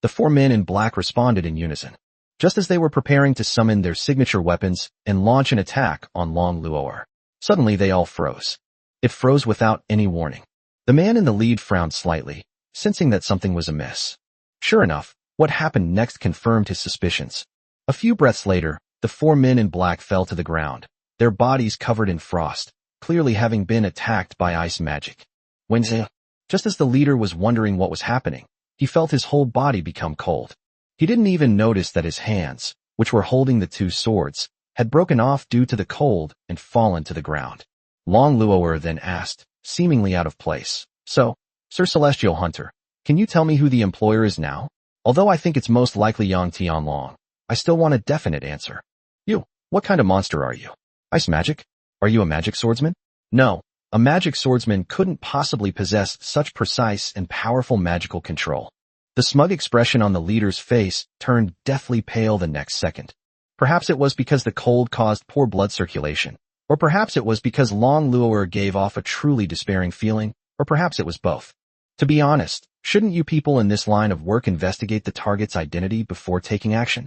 The 4 men in black responded in unison. Just as they were preparing to summon their signature weapons and launch an attack on Long Luo'er, suddenly they all froze. It froze without any warning. The man in the lead frowned slightly, sensing that something was amiss. Sure enough, what happened next confirmed his suspicions. A few breaths later, the 4 men in black fell to the ground, their bodies covered in frost, clearly having been attacked by ice magic. Wednesday, just as the leader was wondering what was happening, he felt his whole body become cold. He didn't even notice that his hands, which were holding the 2 swords, had broken off due to the cold and fallen to the ground. Long Luo'er then asked, seemingly out of place, "So, Sir Celestial Hunter, can you tell me who the employer is now? Although I think it's most likely Yang Tianlong, I still want a definite answer." "You, what kind of monster are you? Ice magic? Are you a magic swordsman?" "No, a magic swordsman couldn't possibly possess such precise and powerful magical control." The smug expression on the leader's face turned deathly pale the next second. Perhaps it was because the cold caused poor blood circulation, or perhaps it was because Long Luo'er gave off a truly despairing feeling, or perhaps it was both. To be honest, shouldn't you people in this line of work investigate the target's identity before taking action?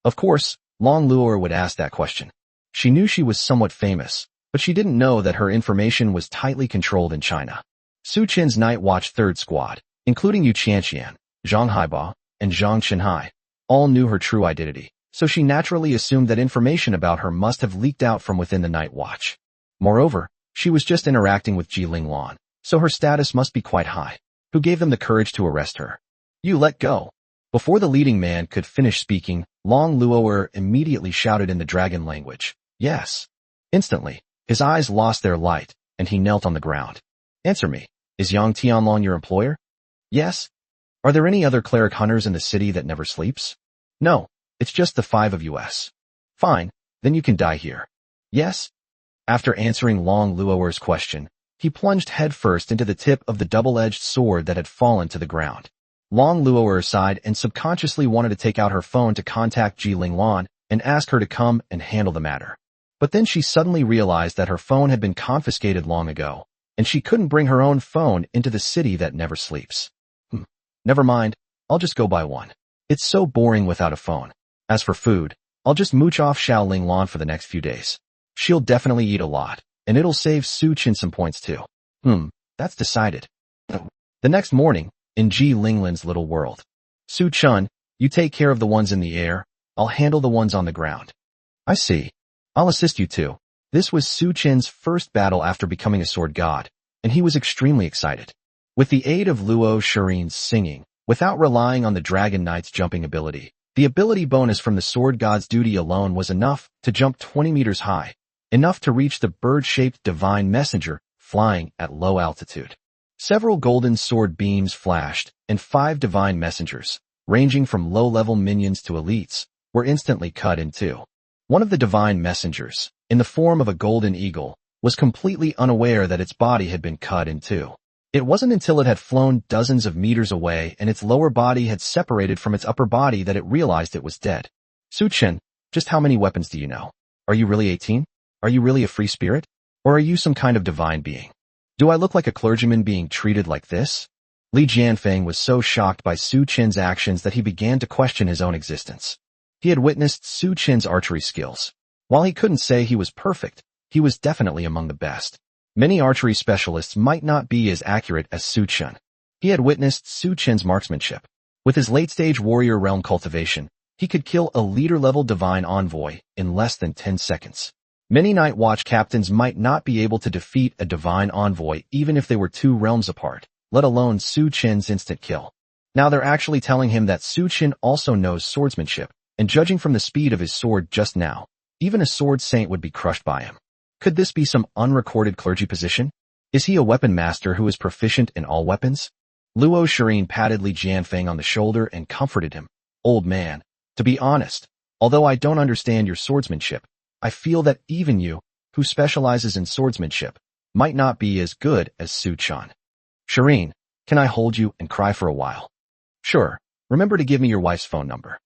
Of course, Long Luo'er would ask that question. She knew she was somewhat famous, but she didn't know that her information was tightly controlled in China. Su Chen's Night Watch 3rd Squad, including Yu Qianqian, Zhang Haiba, and Zhang Qinhai, all knew her true identity, so she naturally assumed that information about her must have leaked out from within the Night Watch. Moreover, she was just interacting with Jiling Lan, so her status must be quite high. Who gave them the courage to arrest her? "You let go." Before the leading man could finish speaking, Long Luo'er immediately shouted in the dragon language, "Yes." Instantly, his eyes lost their light, and he knelt on the ground. "Answer me, is Yang Tianlong your employer?" "Yes." "Are there any other cleric hunters in the city that never sleeps?" "No, it's just the 5 of us." "Fine, then you can die here." "Yes." After answering Long Luo'er's question, he plunged headfirst into the tip of the double-edged sword that had fallen to the ground. Long lured her aside and subconsciously wanted to take out her phone to contact Ji Linglan and ask her to come and handle the matter. But then she suddenly realized that her phone had been confiscated long ago, and she couldn't bring her own phone into the city that never sleeps. Never mind, I'll just go buy one. It's so boring without a phone. As for food, I'll just mooch off Xiao Linglan for the next few days. She'll definitely eat a lot, and it'll save Su Qin some points too. That's decided. The next morning, in Ji Linglan's little world. Su Chun, you take care of the ones in the air, I'll handle the ones on the ground. I see. I'll assist you too. This was Su Qin's first battle after becoming a sword god, and he was extremely excited. With the aid of Luo Shirin's singing, without relying on the Dragon Knight's jumping ability, the ability bonus from the sword god's duty alone was enough to jump 20 meters high, enough to reach the bird-shaped divine messenger flying at low altitude. Several golden sword beams flashed, and 5 divine messengers, ranging from low-level minions to elites, were instantly cut in two. One of the divine messengers, in the form of a golden eagle, was completely unaware that its body had been cut in two. It wasn't until it had flown dozens of meters away and its lower body had separated from its upper body that it realized it was dead. Su Qin, just how many weapons do you know? Are you really 18? Are you really a free spirit? Or are you some kind of divine being? Do I look like a clergyman being treated like this? Li Jianfeng was so shocked by Su Qin's actions that he began to question his own existence. He had witnessed Su Qin's archery skills. While he couldn't say he was perfect, he was definitely among the best. Many archery specialists might not be as accurate as Su Qin. He had witnessed Su Qin's marksmanship. With his late-stage warrior realm cultivation, he could kill a leader-level divine envoy in less than 10 seconds. Many Night Watch captains might not be able to defeat a divine envoy even if they were 2 realms apart, let alone Su Qin's instant kill. Now they're actually telling him that Su Qin also knows swordsmanship, and judging from the speed of his sword just now, even a sword saint would be crushed by him. Could this be some unrecorded clergy position? Is he a weapon master who is proficient in all weapons? Luo Shirin patted Li Jianfeng on the shoulder and comforted him. Old man, to be honest, although I don't understand your swordsmanship, I feel that even you, who specializes in swordsmanship, might not be as good as Su Qin. Shirin, can I hold you and cry for a while? Sure, remember to give me your wife's phone number.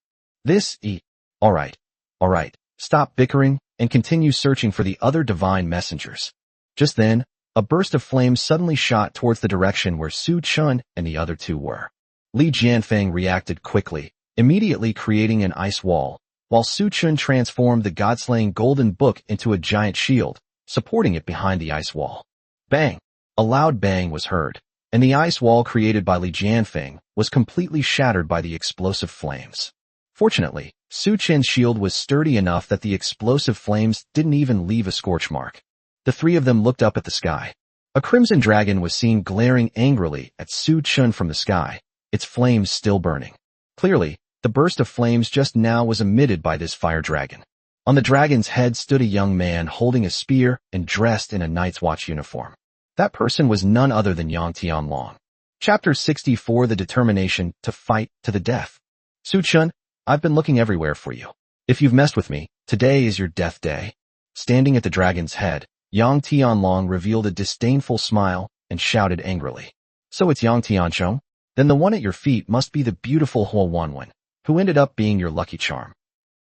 Alright, stop bickering and continue searching for the other divine messengers. Just then, a burst of flames suddenly shot towards the direction where Su Qin and the other 2 were. Li Jianfeng reacted quickly, immediately creating an ice wall, while Su Qin transformed the god-slaying golden book into a giant shield, supporting it behind the ice wall. Bang! A loud bang was heard, and the ice wall created by Li Jianfeng was completely shattered by the explosive flames. Fortunately, Su Qin's shield was sturdy enough that the explosive flames didn't even leave a scorch mark. The 3 of them looked up at the sky. A crimson dragon was seen glaring angrily at Su Qin from the sky, its flames still burning. Clearly, the burst of flames just now was emitted by this fire dragon. On the dragon's head stood a young man holding a spear and dressed in a Night's Watch uniform. That person was none other than Yang Tianlong. Chapter 64: The Determination to Fight to the Death. Su Qin, I've been looking everywhere for you. If you've messed with me, today is your death day. Standing at the dragon's head, Yang Tianlong revealed a disdainful smile and shouted angrily. So it's Yang Tianchong? Then the one at your feet must be the beautiful Huo Wanwen, who ended up being your lucky charm.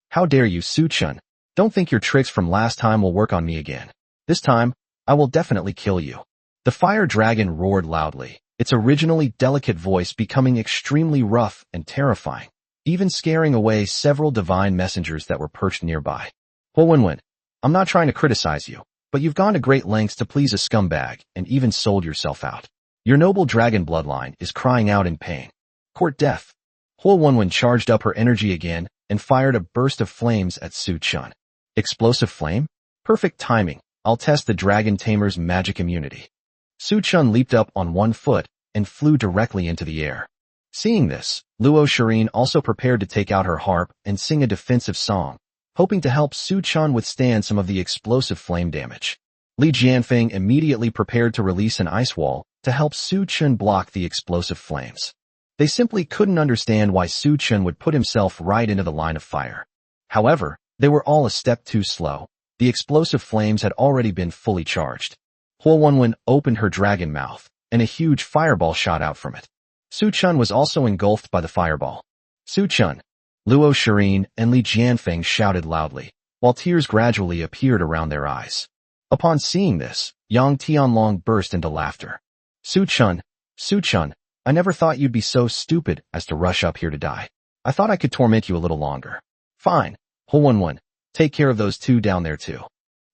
How dare you, Su Qin? Don't think your tricks from last time will work on me again. This time, I will definitely kill you. The fire dragon roared loudly, its originally delicate voice becoming extremely rough and terrifying, even scaring away several divine messengers that were perched nearby. Huo Wanwen, I'm not trying to criticize you, but you've gone to great lengths to please a scumbag and even sold yourself out. Your noble dragon bloodline is crying out in pain. Court death. Huo Wanwen charged up her energy again and fired a burst of flames at Su Qin. Explosive flame? Perfect timing. I'll test the dragon tamer's magic immunity. Su Qin leaped up on one foot and flew directly into the air. Seeing this, Luo Shirin also prepared to take out her harp and sing a defensive song, hoping to help Su Qin withstand some of the explosive flame damage. Li Jianfeng immediately prepared to release an ice wall to help Su Qin block the explosive flames. They simply couldn't understand why Su Qin would put himself right into the line of fire. However, they were all a step too slow. The explosive flames had already been fully charged. Huo Wanwen opened her dragon mouth, and a huge fireball shot out from it. Su Chun was also engulfed by the fireball. Su Chun, Luo Shirin, and Li Jianfeng shouted loudly, while tears gradually appeared around their eyes. Upon seeing this, Yang Tianlong burst into laughter. Su Chun, I never thought you'd be so stupid as to rush up here to die. I thought I could torment you a little longer. Fine, Huo Wenwen, take care of those two down there too.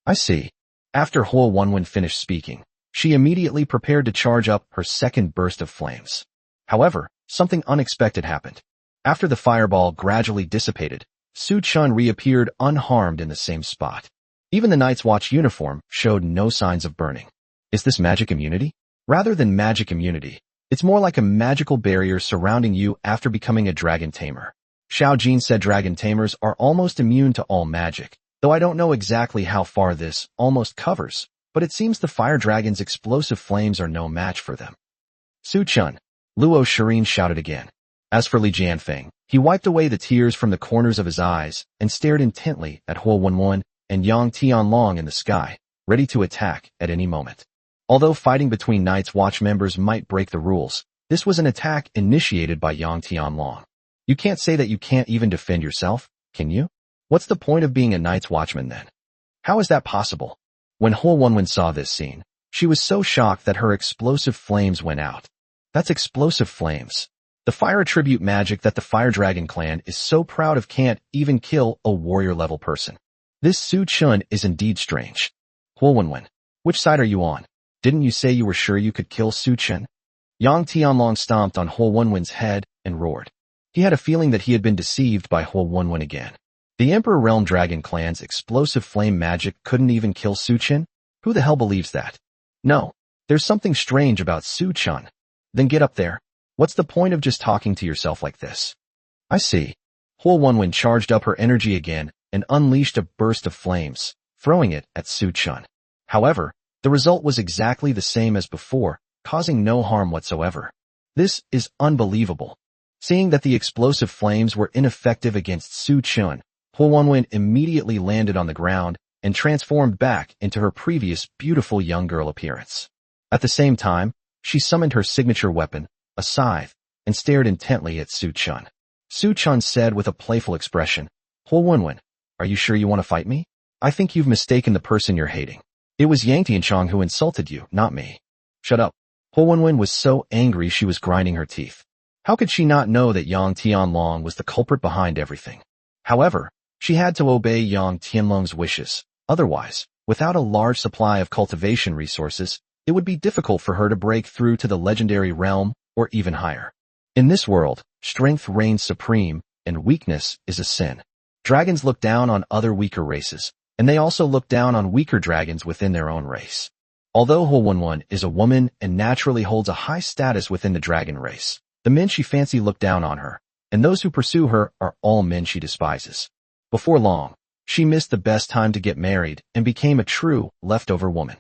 I see. After Huo Wenwen finished speaking, she immediately prepared to charge up her second burst of flames. However, something unexpected happened. After the fireball gradually dissipated, Su Chun reappeared unharmed in the same spot. Even the Night's Watch uniform showed no signs of burning. Is this magic immunity? Rather than magic immunity, it's more like a magical barrier surrounding you after becoming a dragon tamer. Xiao Jin said dragon tamers are almost immune to all magic, though I don't know exactly how far this almost covers, but it seems the fire dragon's explosive flames are no match for them. Su Chun, Luo Shirin shouted again. As for Li Jianfeng, he wiped away the tears from the corners of his eyes and stared intently at Huo Wenwen and Yang Tianlong in the sky, ready to attack at any moment. Although fighting between Night's Watch members might break the rules, this was an attack initiated by Yang Tianlong. You can't say that you can't even defend yourself, can you? What's the point of being a Night's Watchman then? How is that possible? When Huo Wenwen saw this scene, she was so shocked that her explosive flames went out. That's explosive flames. The fire attribute magic that the Fire Dragon clan is so proud of can't even kill a warrior-level person. This Su Chun is indeed strange. Huo Wenwen, which side are you on? Didn't you say you were sure you could kill Su Chun? Yang Tianlong stomped on Huo Wenwen's head and roared. He had a feeling that he had been deceived by Huo Wenwen again. The Emperor Realm Dragon clan's explosive flame magic couldn't even kill Su Chun? Who the hell believes that? No, there's something strange about Su Chun. Then get up there. What's the point of just talking to yourself like this? I see. Huo Wenwen charged up her energy again and unleashed a burst of flames, throwing it at Su Chun. However, the result was exactly the same as before, causing no harm whatsoever. This is unbelievable. Seeing that the explosive flames were ineffective against Su Chun, Huo Wenwen immediately landed on the ground and transformed back into her previous beautiful young girl appearance. At the same time, she summoned her signature weapon, a scythe, and stared intently at Su Chun. Su Chun said with a playful expression, Huo Wenwen, are you sure you want to fight me? I think you've mistaken the person you're hating. It was Yang Tianchong who insulted you, not me. Shut up. Huo Wenwen was so angry she was grinding her teeth. How could she not know that Yang Tianlong was the culprit behind everything? However, she had to obey Yang Tianlong's wishes. Otherwise, without a large supply of cultivation resources, it would be difficult for her to break through to the legendary realm or even higher. In this world, strength reigns supreme and weakness is a sin. Dragons look down on other weaker races, and they also look down on weaker dragons within their own race. Although Huo Wenwen is a woman and naturally holds a high status within the dragon race, the men she fancy look down on her, and those who pursue her are all men she despises. Before long, she missed the best time to get married and became a true leftover woman.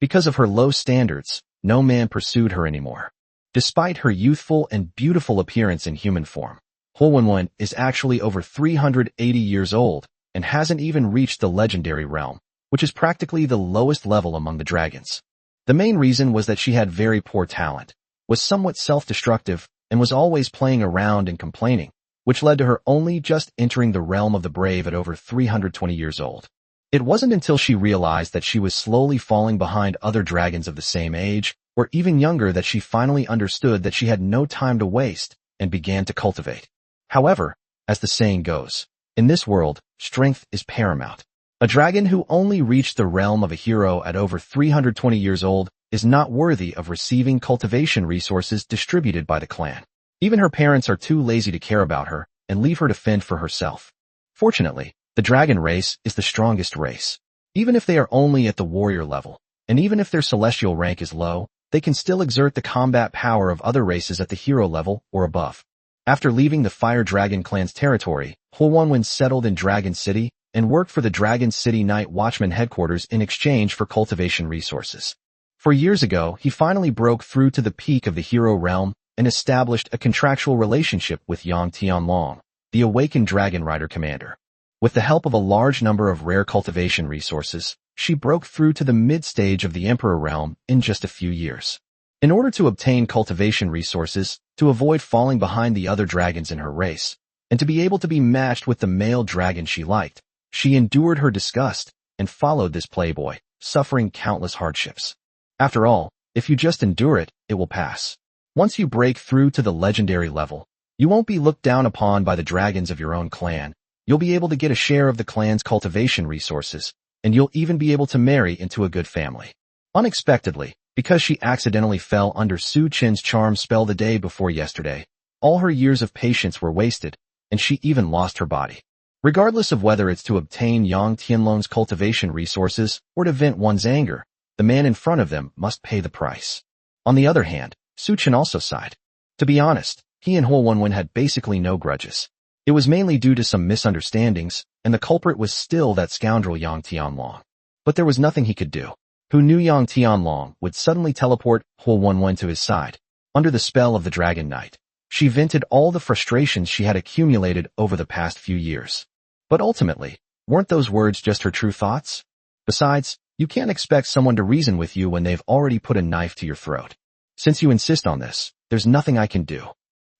Because of her low standards, no man pursued her anymore. Despite her youthful and beautiful appearance in human form, Huo Wenwen is actually over 380 years old and hasn't even reached the legendary realm, which is practically the lowest level among the dragons. The main reason was that she had very poor talent, was somewhat self-destructive, and was always playing around and complaining, which led to her only just entering the realm of the brave at over 320 years old. It wasn't until she realized that she was slowly falling behind other dragons of the same age, or even younger, that she finally understood that she had no time to waste and began to cultivate. However, as the saying goes, in this world, strength is paramount. A dragon who only reached the realm of a hero at over 320 years old is not worthy of receiving cultivation resources distributed by the clan. Even her parents are too lazy to care about her and leave her to fend for herself. Fortunately, the dragon race is the strongest race. Even if they are only at the warrior level, and even if their celestial rank is low, they can still exert the combat power of other races at the hero level or above. After leaving the Fire Dragon clan's territory, Huo Wenwen settled in Dragon City and worked for the Dragon City Night Watchman headquarters in exchange for cultivation resources. 4 years ago, he finally broke through to the peak of the hero realm and established a contractual relationship with Yang Tianlong, the awakened Dragon Rider commander. With the help of a large number of rare cultivation resources, she broke through to the mid-stage of the Emperor realm in just a few years. In order to obtain cultivation resources, to avoid falling behind the other dragons in her race, and to be able to be matched with the male dragon she liked, she endured her disgust and followed this playboy, suffering countless hardships. After all, if you just endure it, it will pass. Once you break through to the legendary level, you won't be looked down upon by the dragons of your own clan. You'll be able to get a share of the clan's cultivation resources, and you'll even be able to marry into a good family. Unexpectedly, because she accidentally fell under Su Chen's charm spell the day before yesterday, all her years of patience were wasted, and she even lost her body. Regardless of whether it's to obtain Yang Tianlong's cultivation resources or to vent one's anger, the man in front of them must pay the price. On the other hand, Su Chen also sighed. To be honest, he and Huo Wenwen had basically no grudges. It was mainly due to some misunderstandings, and the culprit was still that scoundrel Yang Tianlong. But there was nothing he could do. Who knew Yang Tianlong would suddenly teleport Huo Wenwen to his side? Under the spell of the Dragon Knight, she vented all the frustrations she had accumulated over the past few years. But ultimately, weren't those words just her true thoughts? Besides, you can't expect someone to reason with you when they've already put a knife to your throat. Since you insist on this, there's nothing I can do.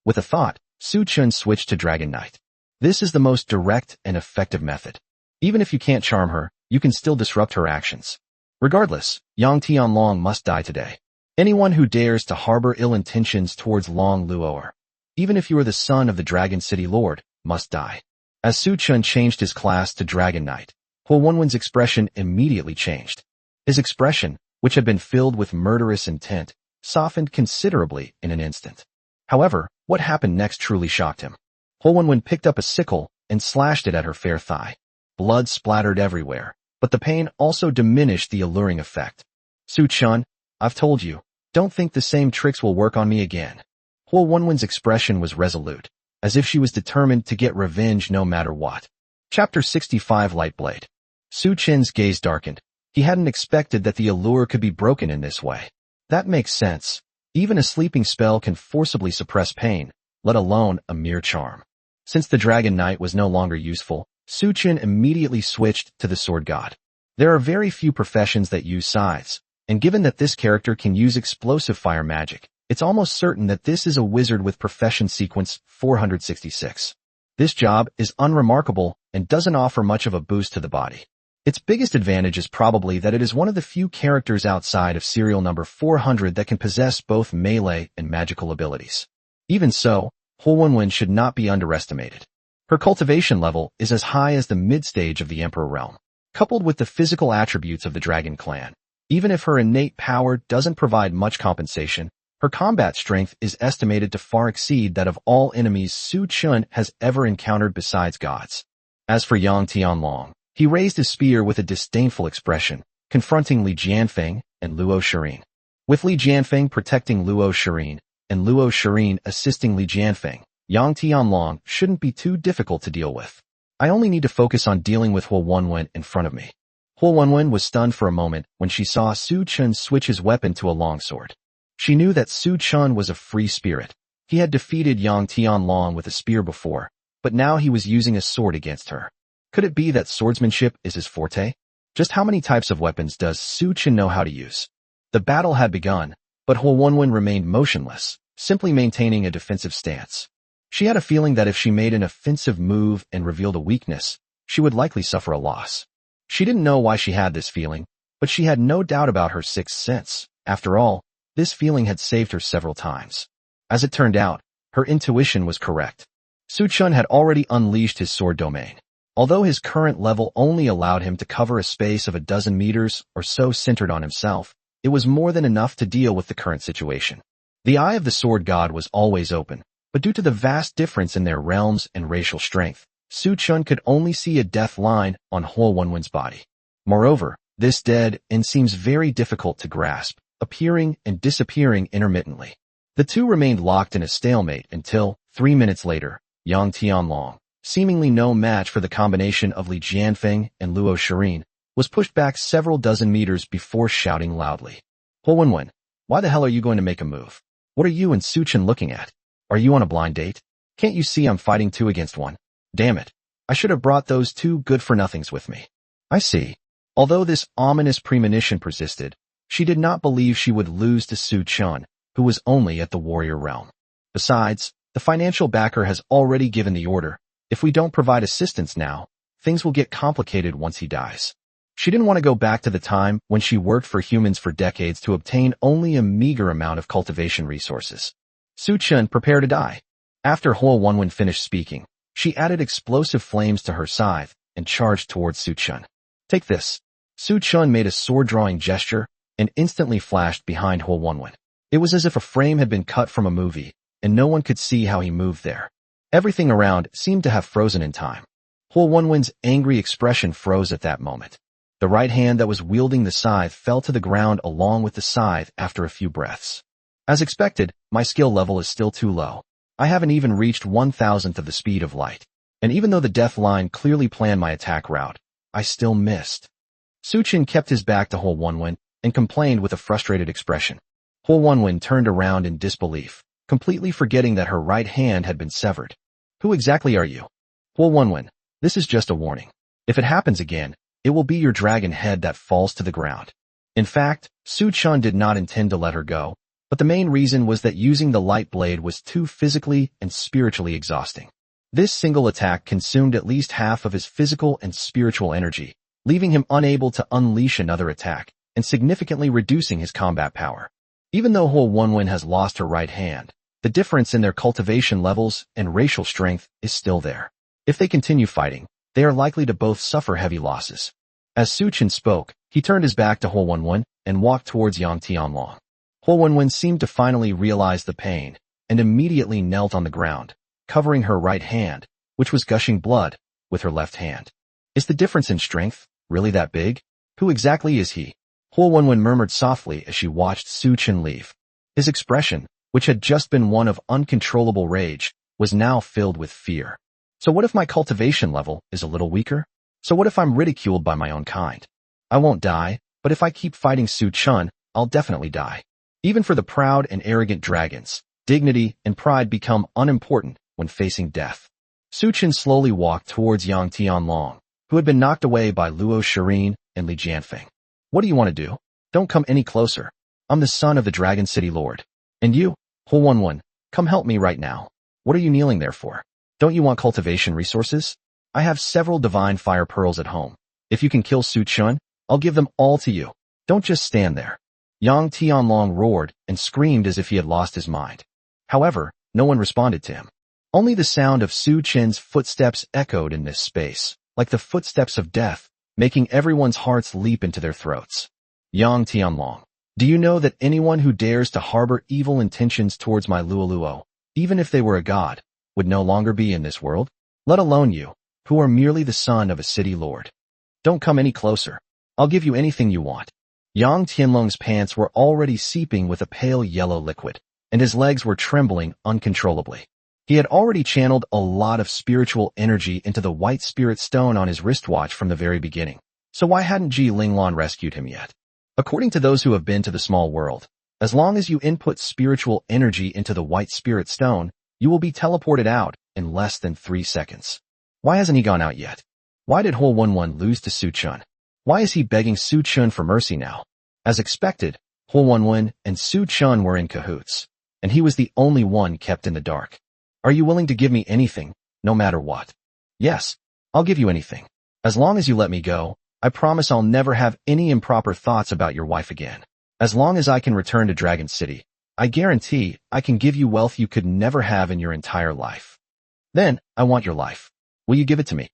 With a thought, Su Chen switched to Dragon Knight. This is the most direct and effective method. Even if you can't charm her, you can still disrupt her actions. Regardless, Yang Tianlong must die today. Anyone who dares to harbor ill intentions towards Long Luo'er, even if you are the son of the Dragon City Lord, must die. As Su Chen changed his class to Dragon Knight, Huo Wenwen's expression immediately changed. His expression, which had been filled with murderous intent, softened considerably in an instant. However, what happened next truly shocked him. Huo Wenwen picked up a sickle and slashed it at her fair thigh. Blood splattered everywhere, but the pain also diminished the alluring effect. Su Chen, I've told you, don't think the same tricks will work on me again. Huo Wenwen's expression was resolute, as if she was determined to get revenge no matter what. Chapter 65 Lightblade. Su Chen's gaze darkened. He hadn't expected that the allure could be broken in this way. That makes sense. Even a sleeping spell can forcibly suppress pain, let alone a mere charm. Since the Dragon Knight was no longer useful, Su Chen immediately switched to the Sword God. There are very few professions that use scythes, and given that this character can use explosive fire magic, it's almost certain that this is a wizard with profession sequence 466. This job is unremarkable and doesn't offer much of a boost to the body. Its biggest advantage is probably that it is one of the few characters outside of serial number 400 that can possess both melee and magical abilities. Even so, Huo Wenwen should not be underestimated. Her cultivation level is as high as the mid-stage of the Emperor realm, coupled with the physical attributes of the Dragon clan. Even if her innate power doesn't provide much compensation, her combat strength is estimated to far exceed that of all enemies Su Chen has ever encountered besides gods. As for Yang Tianlong, he raised his spear with a disdainful expression, confronting Li Jianfeng and Luo Shirin. With Li Jianfeng protecting Luo Shirin, and Luo Shirin assisting Li Jianfeng, Yang Tianlong shouldn't be too difficult to deal with. I only need to focus on dealing with Huo Wenwen in front of me. Huo Wenwen was stunned for a moment when she saw Su Chen switch his weapon to a longsword. She knew that Su Chen was a free spirit. He had defeated Yang Tianlong with a spear before, but now he was using a sword against her. Could it be that swordsmanship is his forte? Just how many types of weapons does Su Chen know how to use? The battle had begun, but Huo Wenwen remained motionless, simply maintaining a defensive stance. She had a feeling that if she made an offensive move and revealed a weakness, she would likely suffer a loss. She didn't know why she had this feeling, but she had no doubt about her sixth sense. After all, this feeling had saved her several times. As it turned out, her intuition was correct. Su Chen had already unleashed his sword domain. Although his current level only allowed him to cover a space of a dozen meters or so centered on himself, it was more than enough to deal with the current situation. The eye of the sword god was always open, but due to the vast difference in their realms and racial strength, Su Chen could only see a death line on Huo Wenwen's body. Moreover, this dead end seems very difficult to grasp, appearing and disappearing intermittently. The two remained locked in a stalemate until, 3 minutes later, Yang Tianlong, seemingly no match for the combination of Li Jianfeng and Luo Shirin, was pushed back several dozen meters before shouting loudly. Huo Wenwen, why the hell are you going to make a move? What are you and Su Chen looking at? Are you on a blind date? Can't you see I'm fighting 2 against 1? Damn it. I should have brought those 2 good-for-nothings with me. I see. Although this ominous premonition persisted, she did not believe she would lose to Su Chen, who was only at the warrior realm. Besides, the financial backer has already given the order. If we don't provide assistance now, things will get complicated once he dies. She didn't want to go back to the time when she worked for humans for decades to obtain only a meager amount of cultivation resources. Su Chun, prepare to die. After Huo Wenwen finished speaking, she added explosive flames to her scythe and charged towards Su Chun. Take this. Su Chun made a sword-drawing gesture and instantly flashed behind Huo Wenwen. It was as if a frame had been cut from a movie, and no one could see how he moved there. Everything around seemed to have frozen in time. Huo Wenwen's angry expression froze at that moment. The right hand that was wielding the scythe fell to the ground along with the scythe after a few breaths. As expected, my skill level is still too low. I haven't even reached 1,000th of the speed of light. And even though the death line clearly planned my attack route, I still missed. Su Chun kept his back to Huo Wenwen and complained with a frustrated expression. Huo Wenwen turned around in disbelief, completely forgetting that her right hand had been severed. Who exactly are you? Huo Wenwen, this is just a warning. If it happens again, it will be your dragon head that falls to the ground. In fact, Su Chun did not intend to let her go, but the main reason was that using the light blade was too physically and spiritually exhausting. This single attack consumed at least half of his physical and spiritual energy, leaving him unable to unleash another attack and significantly reducing his combat power. Even though Huo Wenwen has lost her right hand, the difference in their cultivation levels and racial strength is still there. If they continue fighting, they are likely to both suffer heavy losses. As Su Chun spoke, he turned his back to Huo Wenwen and walked towards Yang Tianlong. Huo Wenwen seemed to finally realize the pain and immediately knelt on the ground, covering her right hand, which was gushing blood, with her left hand. Is the difference in strength really that big? Who exactly is he? Huo Wenwen murmured softly as she watched Su Chun leave. His expression, which had just been one of uncontrollable rage, was now filled with fear. So what if my cultivation level is a little weaker? So what if I'm ridiculed by my own kind? I won't die, but if I keep fighting Su Chun, I'll definitely die. Even for the proud and arrogant dragons, dignity and pride become unimportant when facing death. Su Chun slowly walked towards Yang Tianlong, who had been knocked away by Luo Shirin and Li Jianfeng. What do you want to do? Don't come any closer. I'm the son of the Dragon City Lord. And you, Huo Wenwen, come help me right now. What are you kneeling there for? Don't you want cultivation resources? I have several divine fire pearls at home. If you can kill Su Chun, I'll give them all to you. Don't just stand there. Yang Tianlong roared and screamed as if he had lost his mind. However, no one responded to him. Only the sound of Su Chun's footsteps echoed in this space, like the footsteps of death, making everyone's hearts leap into their throats. Yang Tianlong, do you know that anyone who dares to harbor evil intentions towards my Luoluo, even if they were a god, would no longer be in this world? Let alone you, who are merely the son of a city lord. Don't come any closer. I'll give you anything you want. Yang Tianlong's pants were already seeping with a pale yellow liquid, and his legs were trembling uncontrollably. He had already channeled a lot of spiritual energy into the white spirit stone on his wristwatch from the very beginning. So why hadn't Ji Linglan rescued him yet? According to those who have been to the small world, as long as you input spiritual energy into the white spirit stone, you will be teleported out in less than 3 seconds. Why hasn't he gone out yet? Why did Huo Wenwen lose to Su Chun? Why is he begging Su Chun for mercy now? As expected, Huo Wenwen and Su Chun were in cahoots, and he was the only one kept in the dark. Are you willing to give me anything, no matter what? Yes, I'll give you anything. As long as you let me go, I promise I'll never have any improper thoughts about your wife again. As long as I can return to Dragon City, I guarantee I can give you wealth you could never have in your entire life. Then, I want your life. Will you give it to me?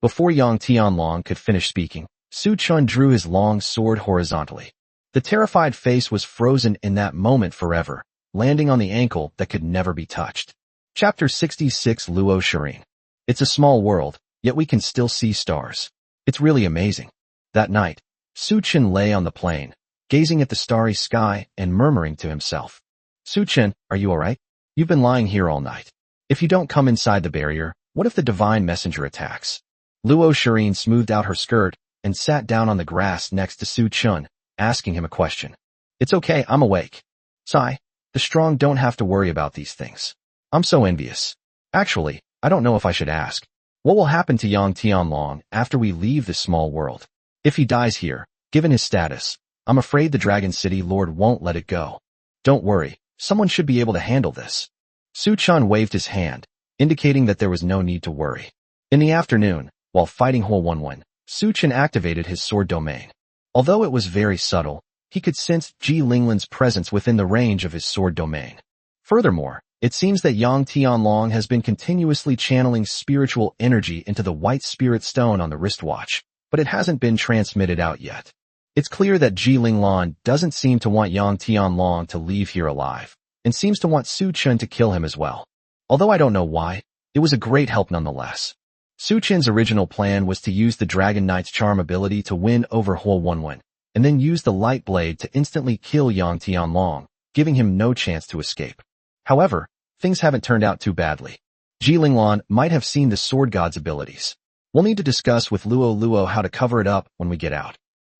Before Yang Tianlong could finish speaking, Su Chun drew his long sword horizontally. The terrified face was frozen in that moment forever, landing on the ankle that could never be touched. Chapter 66 Luo Shirin. It's a small world, yet we can still see stars. It's really amazing. That night, Su Chun lay on the plain, gazing at the starry sky and murmuring to himself. Su Chun, are you alright? You've been lying here all night. If you don't come inside the barrier, what if the divine messenger attacks? Luo Shirin smoothed out her skirt and sat down on the grass next to Su Chun, asking him a question. It's okay, I'm awake. Sigh, the strong don't have to worry about these things. I'm so envious. Actually, I don't know if I should ask. What will happen to Yang Tianlong after we leave this small world? If he dies here, given his status, I'm afraid the Dragon City Lord won't let it go. Don't worry, someone should be able to handle this. Su-chan waved his hand, indicating that there was no need to worry. In the afternoon, while fighting Hole 11, Su-chan activated his sword domain. Although it was very subtle, he could sense Ji Linglan's presence within the range of his sword domain. Furthermore, it seems that Yang Tianlong has been continuously channeling spiritual energy into the white spirit stone on the wristwatch, but it hasn't been transmitted out yet. It's clear that Ji Linglan doesn't seem to want Yang Tianlong to leave here alive, and seems to want Su-chan to kill him as well. Although I don't know why, it was a great help nonetheless. Su-chan's original plan was to use the Dragon Knight's charm ability to win over Hole 11, and then use the light blade to instantly kill Yang Tianlong, giving him no chance to escape. However, things haven't turned out too badly. Ji Linglan might have seen the sword god's abilities. We'll need to discuss with Luo how to cover it up when we get out.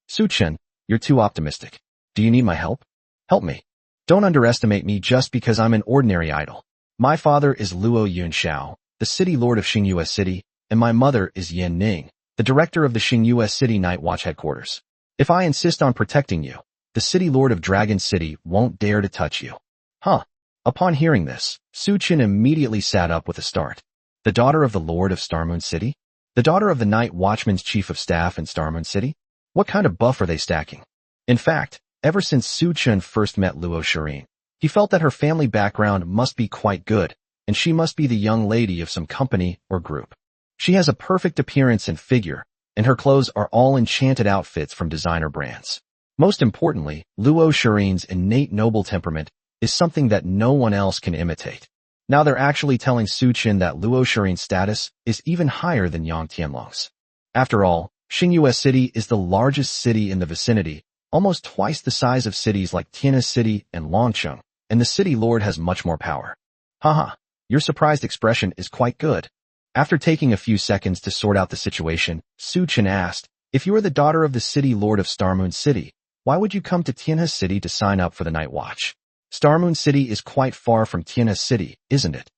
Su-chan, you're too optimistic. Do you need my help? Help me. Don't underestimate me just because I'm an ordinary idol. My father is Luo Yunxiao, the city lord of Xingyue City, and my mother is Yan Ning, the director of the Xingyue City Night Watch headquarters. If I insist on protecting you, the city lord of Dragon City won't dare to touch you. Huh. Upon hearing this, Su-chan immediately sat up with a start. The daughter of the lord of Starmoon City? The daughter of the Night Watchman's chief of staff in Starmoon City? What kind of buff are they stacking? In fact, ever since Su-chan first met Luo Shirin, he felt that her family background must be quite good, and she must be the young lady of some company or group. She has a perfect appearance and figure, and her clothes are all enchanted outfits from designer brands. Most importantly, Luo Shirin's innate noble temperament is something that no one else can imitate. Now they're actually telling Su-chan that Luo Shirin's status is even higher than Yang Tianlong's. After all, Xingyue City is the largest city in the vicinity, almost twice the size of cities like Tianhe City and Longcheng, and the city lord has much more power. Haha, your surprised expression is quite good. After taking a few seconds to sort out the situation, Su-chan asked, if you are the daughter of the city lord of Starmoon City, why would you come to Tianhe City to sign up for the Night Watch? Starmoon City is quite far from Tianhe City, isn't it?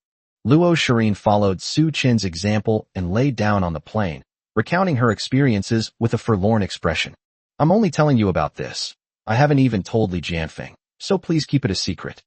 Luo Shirin followed Su-chan's example and lay down on the plain, recounting her experiences with a forlorn expression. I'm only telling you about this. I haven't even told Li Jianfeng, so please keep it a secret.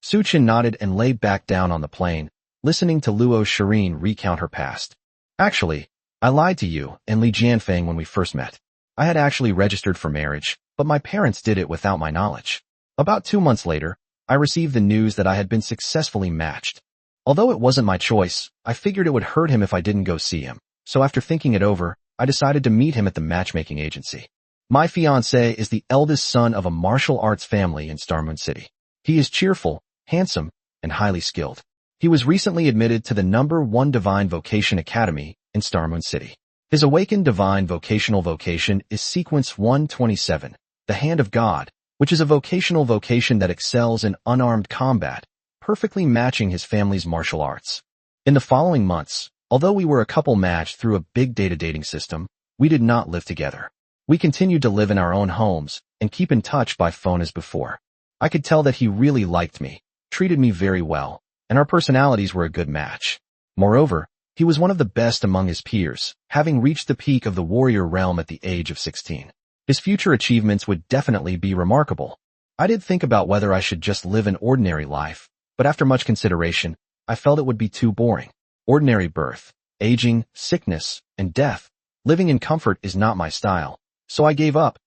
Su-chan nodded and lay back down on the plain, listening to Luo Shirin recount her past. Actually, I lied to you and Li Jianfeng when we first met. I had actually registered for marriage, but my parents did it without my knowledge. About 2 months later, I received the news that I had been successfully matched. Although it wasn't my choice, I figured it would hurt him if I didn't go see him. So after thinking it over, I decided to meet him at the matchmaking agency. My fiancé is the eldest son of a martial arts family in Starmoon City. He is cheerful, handsome, and highly skilled. He was recently admitted to the #1 Divine Vocation Academy in Starmoon City. His awakened divine vocational vocation is Sequence 127, the Hand of God, which is a vocational vocation that excels in unarmed combat, perfectly matching his family's martial arts. In the following months, although we were a couple matched through a big data dating system, we did not live together. We continued to live in our own homes and keep in touch by phone as before. I could tell that he really liked me, treated me very well, and our personalities were a good match. Moreover, he was one of the best among his peers, having reached the peak of the warrior realm at the age of 16. His future achievements would definitely be remarkable. I did think about whether I should just live an ordinary life, but after much consideration, I felt it would be too boring. Ordinary birth, aging, sickness, and death. Living in comfort is not my style, so I gave up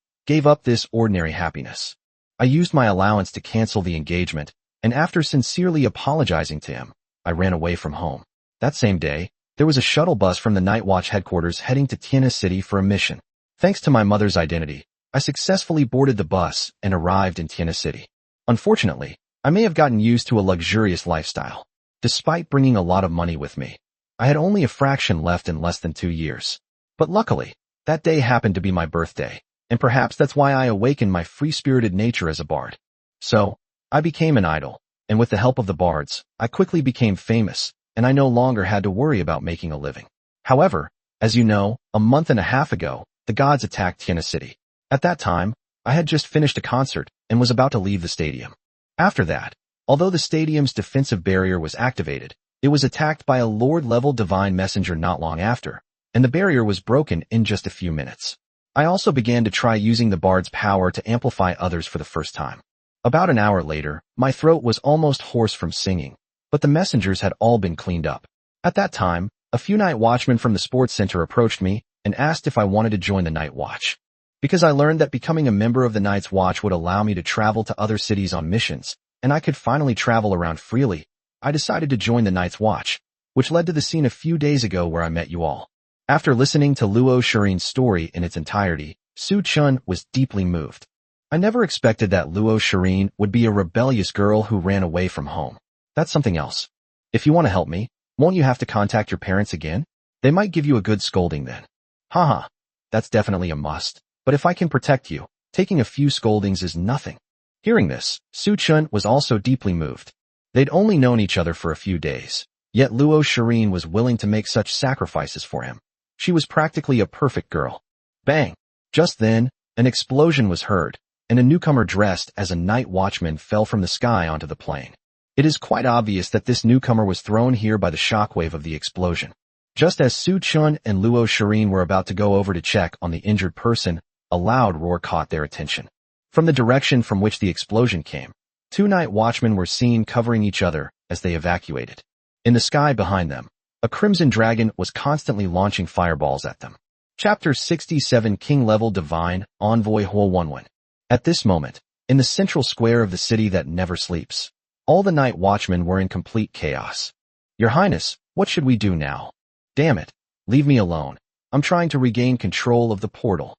this ordinary happiness. I used my allowance to cancel the engagement, and after sincerely apologizing to him, I ran away from home. That same day, there was a shuttle bus from the Night Watch headquarters heading to Tianhe City for a mission. Thanks to my mother's identity, I successfully boarded the bus and arrived in Tianhe City. Unfortunately, I may have gotten used to a luxurious lifestyle. Despite bringing a lot of money with me, I had only a fraction left in less than 2 years. But luckily, that day happened to be my birthday, and perhaps that's why I awakened my free-spirited nature as a bard. So, I became an idol, and with the help of the bards, I quickly became famous, and I no longer had to worry about making a living. However, as you know, a month and a half ago, the gods attacked Tianhe City. At that time, I had just finished a concert and was about to leave the stadium. After that, although the stadium's defensive barrier was activated, it was attacked by a Lord-level divine messenger not long after, and the barrier was broken in just a few minutes. I also began to try using the bard's power to amplify others for the first time. About an hour later, my throat was almost hoarse from singing, but the messengers had all been cleaned up. At that time, a few night watchmen from the sports center approached me and asked if I wanted to join the night watch. Because I learned that becoming a member of the Night's Watch would allow me to travel to other cities on missions, and I could finally travel around freely, I decided to join the Night's Watch, which led to the scene a few days ago where I met you all. After listening to Luo Shirin's story in its entirety, Su Chun was deeply moved. I never expected that Luo Shirin would be a rebellious girl who ran away from home. That's something else. If you want to help me, won't you have to contact your parents again? They might give you a good scolding then. Haha, that's definitely a must. But if I can protect you, taking a few scoldings is nothing. Hearing this, Su Chun was also deeply moved. They'd only known each other for a few days, yet Luo Shirin was willing to make such sacrifices for him. She was practically a perfect girl. Bang! Just then, an explosion was heard, and a newcomer dressed as a night watchman fell from the sky onto the plain. It is quite obvious that this newcomer was thrown here by the shockwave of the explosion. Just as Su Chun and Luo Shirin were about to go over to check on the injured person, a loud roar caught their attention. From the direction from which the explosion came, two night watchmen were seen covering each other as they evacuated. In the sky behind them, a crimson dragon was constantly launching fireballs at them. Chapter 67 King-Level Divine Envoy Huo. At this moment, in the central square of the city that never sleeps, all the night watchmen were in complete chaos. Your Highness, what should we do now? Damn it, leave me alone. I'm trying to regain control of the portal.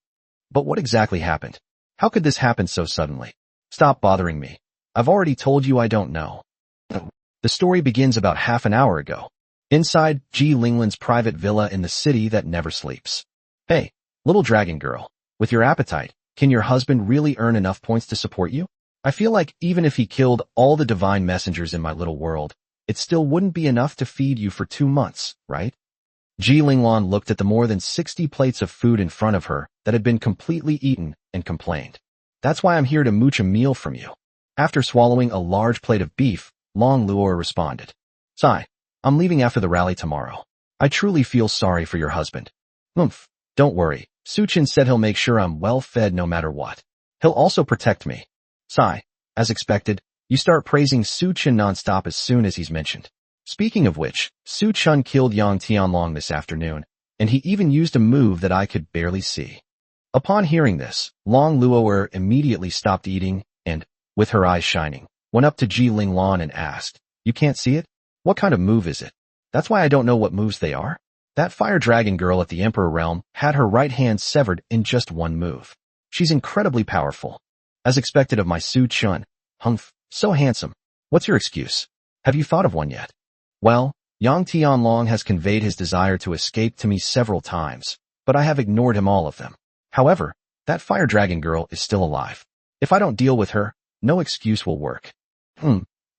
But what exactly happened? How could this happen so suddenly? Stop bothering me. I've already told you I don't know. The story begins about half an hour ago. Inside Ji Linglan's private villa in the city that never sleeps. Hey, little dragon girl, with your appetite, can your husband really earn enough points to support you? I feel like even if he killed all the divine messengers in my little world, it still wouldn't be enough to feed you for 2 months, right? Ji Linglan looked at the more than 60 plates of food in front of her that had been completely eaten and complained. That's why I'm here to mooch a meal from you. After swallowing a large plate of beef, Long Luo responded. Sigh, I'm leaving after the rally tomorrow. I truly feel sorry for your husband. Oomph, don't worry. Su Chin said he'll make sure I'm well fed no matter what. He'll also protect me. Sigh, as expected, you start praising Su Chin nonstop as soon as he's mentioned. Speaking of which, Su Chun killed Yang Tianlong this afternoon, and he even used a move that I could barely see. Upon hearing this, Long Luoer immediately stopped eating and, with her eyes shining, went up to Ji Linglan and asked, You can't see it? What kind of move is it? That's why I don't know what moves they are. That fire dragon girl at the Emperor Realm had her right hand severed in just one move. She's incredibly powerful. As expected of my Su Chun. Humph, so handsome. What's your excuse? Have you thought of one yet? Well, Yang Tianlong has conveyed his desire to escape to me several times, but I have ignored him all of them. However, that fire dragon girl is still alive. If I don't deal with her, no excuse will work.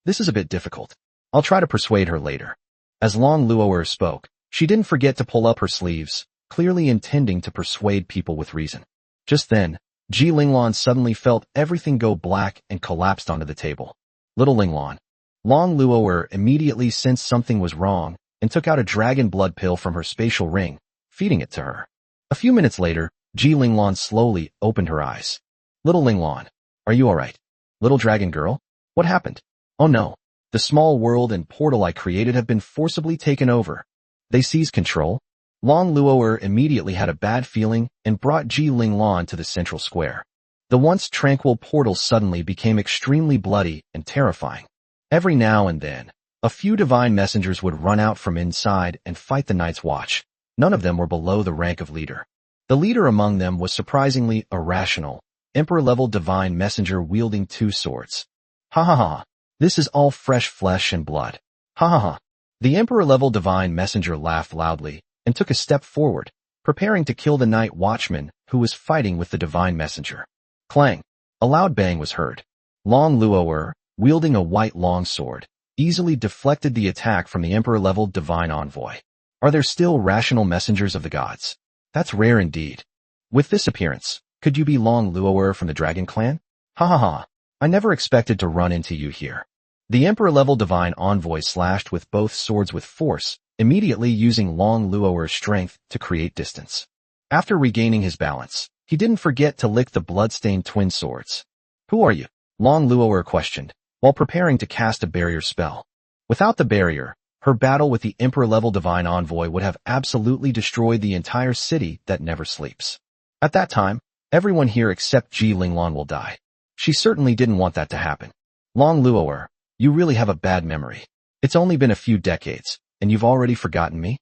This is a bit difficult. I'll try to persuade her later. As Long Luoer spoke, she didn't forget to pull up her sleeves, clearly intending to persuade people with reason. Just then, Ji Linglan suddenly felt everything go black and collapsed onto the table. Little Linglan. Long Luoer immediately sensed something was wrong and took out a dragon blood pill from her spatial ring, feeding it to her. A few minutes later, Ji Linglan slowly opened her eyes. Little Linglan, are you alright? Little dragon girl? What happened? Oh no. The small world and portal I created have been forcibly taken over. They seized control. Long Luoer immediately had a bad feeling and brought Ji Linglan to the central square. The once tranquil portal suddenly became extremely bloody and terrifying. Every now and then, a few divine messengers would run out from inside and fight the Night's Watch. None of them were below the rank of leader. The leader among them was surprisingly irrational, Emperor-level divine messenger wielding 2 swords. Ha ha ha, this is all fresh flesh and blood. Ha ha ha. The Emperor-level divine messenger laughed loudly and took a step forward, preparing to kill the night watchman who was fighting with the divine messenger. Clang! A loud bang was heard. Long Luoer, wielding a white longsword, easily deflected the attack from the Emperor-level divine envoy. Are there still rational messengers of the gods? That's rare indeed. With this appearance, could you be Long Luoer from the Dragon Clan? Ha ha ha. I never expected to run into you here. The Emperor-level divine envoy slashed with both swords with force, immediately using Long Luoer's strength to create distance. After regaining his balance, he didn't forget to lick the blood-stained twin swords. Who are you? Long Luo'er questioned, while preparing to cast a barrier spell. Without the barrier, her battle with the Emperor-level Divine Envoy would have absolutely destroyed the entire city that never sleeps. At that time, everyone here except Ji Linglan will die. She certainly didn't want that to happen. Long Luo'er, you really have a bad memory. It's only been a few decades, and you've already forgotten me?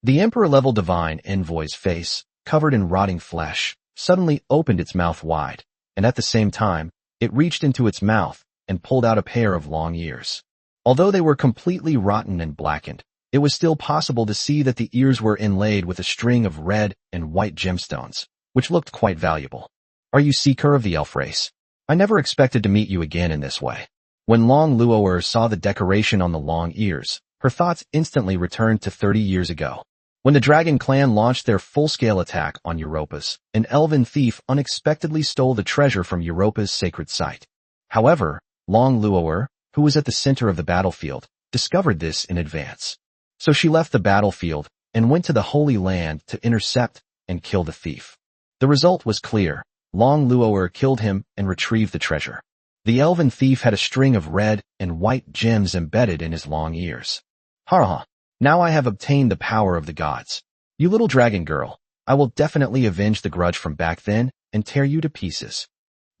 The Emperor-level Divine Envoy's face, covered in rotting flesh, suddenly opened its mouth wide, and at the same time, it reached into its mouth and pulled out a pair of long ears. Although they were completely rotten and blackened, it was still possible to see that the ears were inlaid with a string of red and white gemstones, which looked quite valuable. Are you seeker of the elf race? I never expected to meet you again in this way. When Long Luo'er saw the decoration on the long ears, her thoughts instantly returned to 30 years ago. When the Dragon Clan launched their full-scale attack on Europa's, an elven thief unexpectedly stole the treasure from Europa's sacred site. However, Long Luo'er, who was at the center of the battlefield, discovered this in advance. So she left the battlefield and went to the Holy Land to intercept and kill the thief. The result was clear. Long Luo'er killed him and retrieved the treasure. The elven thief had a string of red and white gems embedded in his long ears. Ha! Now I have obtained the power of the gods. You little dragon girl, I will definitely avenge the grudge from back then and tear you to pieces.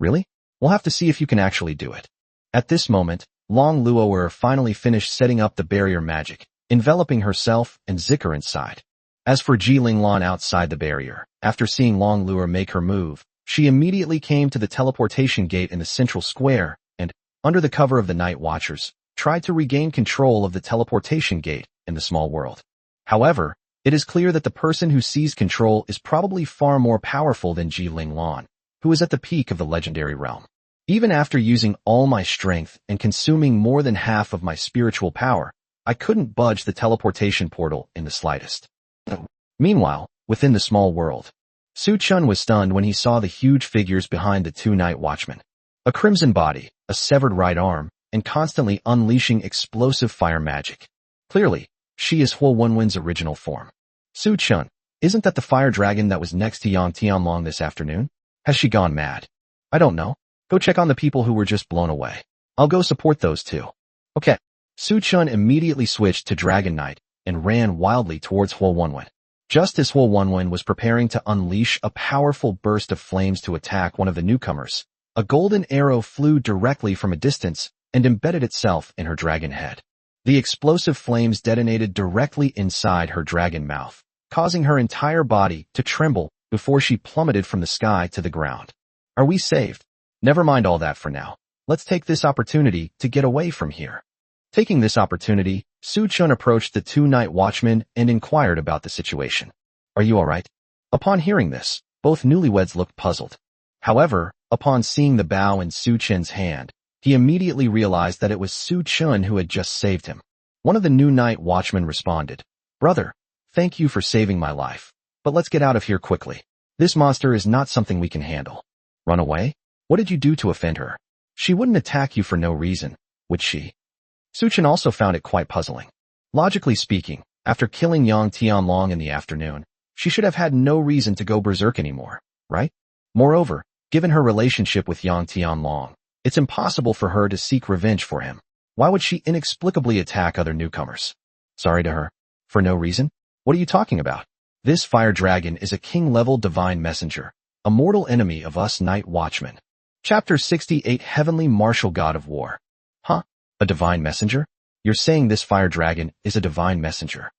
Really? We'll have to see if you can actually do it. At this moment, Long Luo'er finally finished setting up the barrier magic, enveloping herself and Zikr inside. As for Ji Linglan outside the barrier, after seeing Long Luo'er make her move, she immediately came to the teleportation gate in the central square and, under the cover of the Night Watchers, tried to regain control of the teleportation gate in the small world. However, it is clear that the person who seized control is probably far more powerful than Ji Linglan, who is at the peak of the legendary realm. Even after using all my strength and consuming more than half of my spiritual power, I couldn't budge the teleportation portal in the slightest. Meanwhile, within the small world, Su Chun was stunned when he saw the huge figures behind the two night watchmen. A crimson body, a severed right arm, and constantly unleashing explosive fire magic. Clearly, she is Huo Wenwen's original form. Su Chun, isn't that the fire dragon that was next to Yang Tianlong this afternoon? Has she gone mad? I don't know. Go check on the people who were just blown away. I'll go support those two. Okay. Su Chun immediately switched to Dragon Knight and ran wildly towards Huo Wenwen. Just as Huo Wenwen was preparing to unleash a powerful burst of flames to attack one of the newcomers, a golden arrow flew directly from a distance and embedded itself in her dragon head. The explosive flames detonated directly inside her dragon mouth, causing her entire body to tremble before she plummeted from the sky to the ground. Are we saved? Never mind all that for now. Let's take this opportunity to get away from here. Taking this opportunity, Su Chun approached the two night watchmen and inquired about the situation. Are you alright? Upon hearing this, both newlyweds looked puzzled. However, upon seeing the bow in Su Chun's hand, he immediately realized that it was Su Chun who had just saved him. One of the new night watchmen responded, Brother, thank you for saving my life, but let's get out of here quickly. This monster is not something we can handle. Run away? What did you do to offend her? She wouldn't attack you for no reason, would she? Su Chun also found it quite puzzling. Logically speaking, after killing Yang Tianlong in the afternoon, she should have had no reason to go berserk anymore, right? Moreover, given her relationship with Yang Tianlong, it's impossible for her to seek revenge for him. Why would she inexplicably attack other newcomers? Sorry to her. For no reason? What are you talking about? This fire dragon is a king-level divine messenger, a mortal enemy of us night watchmen. Chapter 68 Heavenly Martial God of War. Huh? A divine messenger? You're saying this fire dragon is a divine messenger?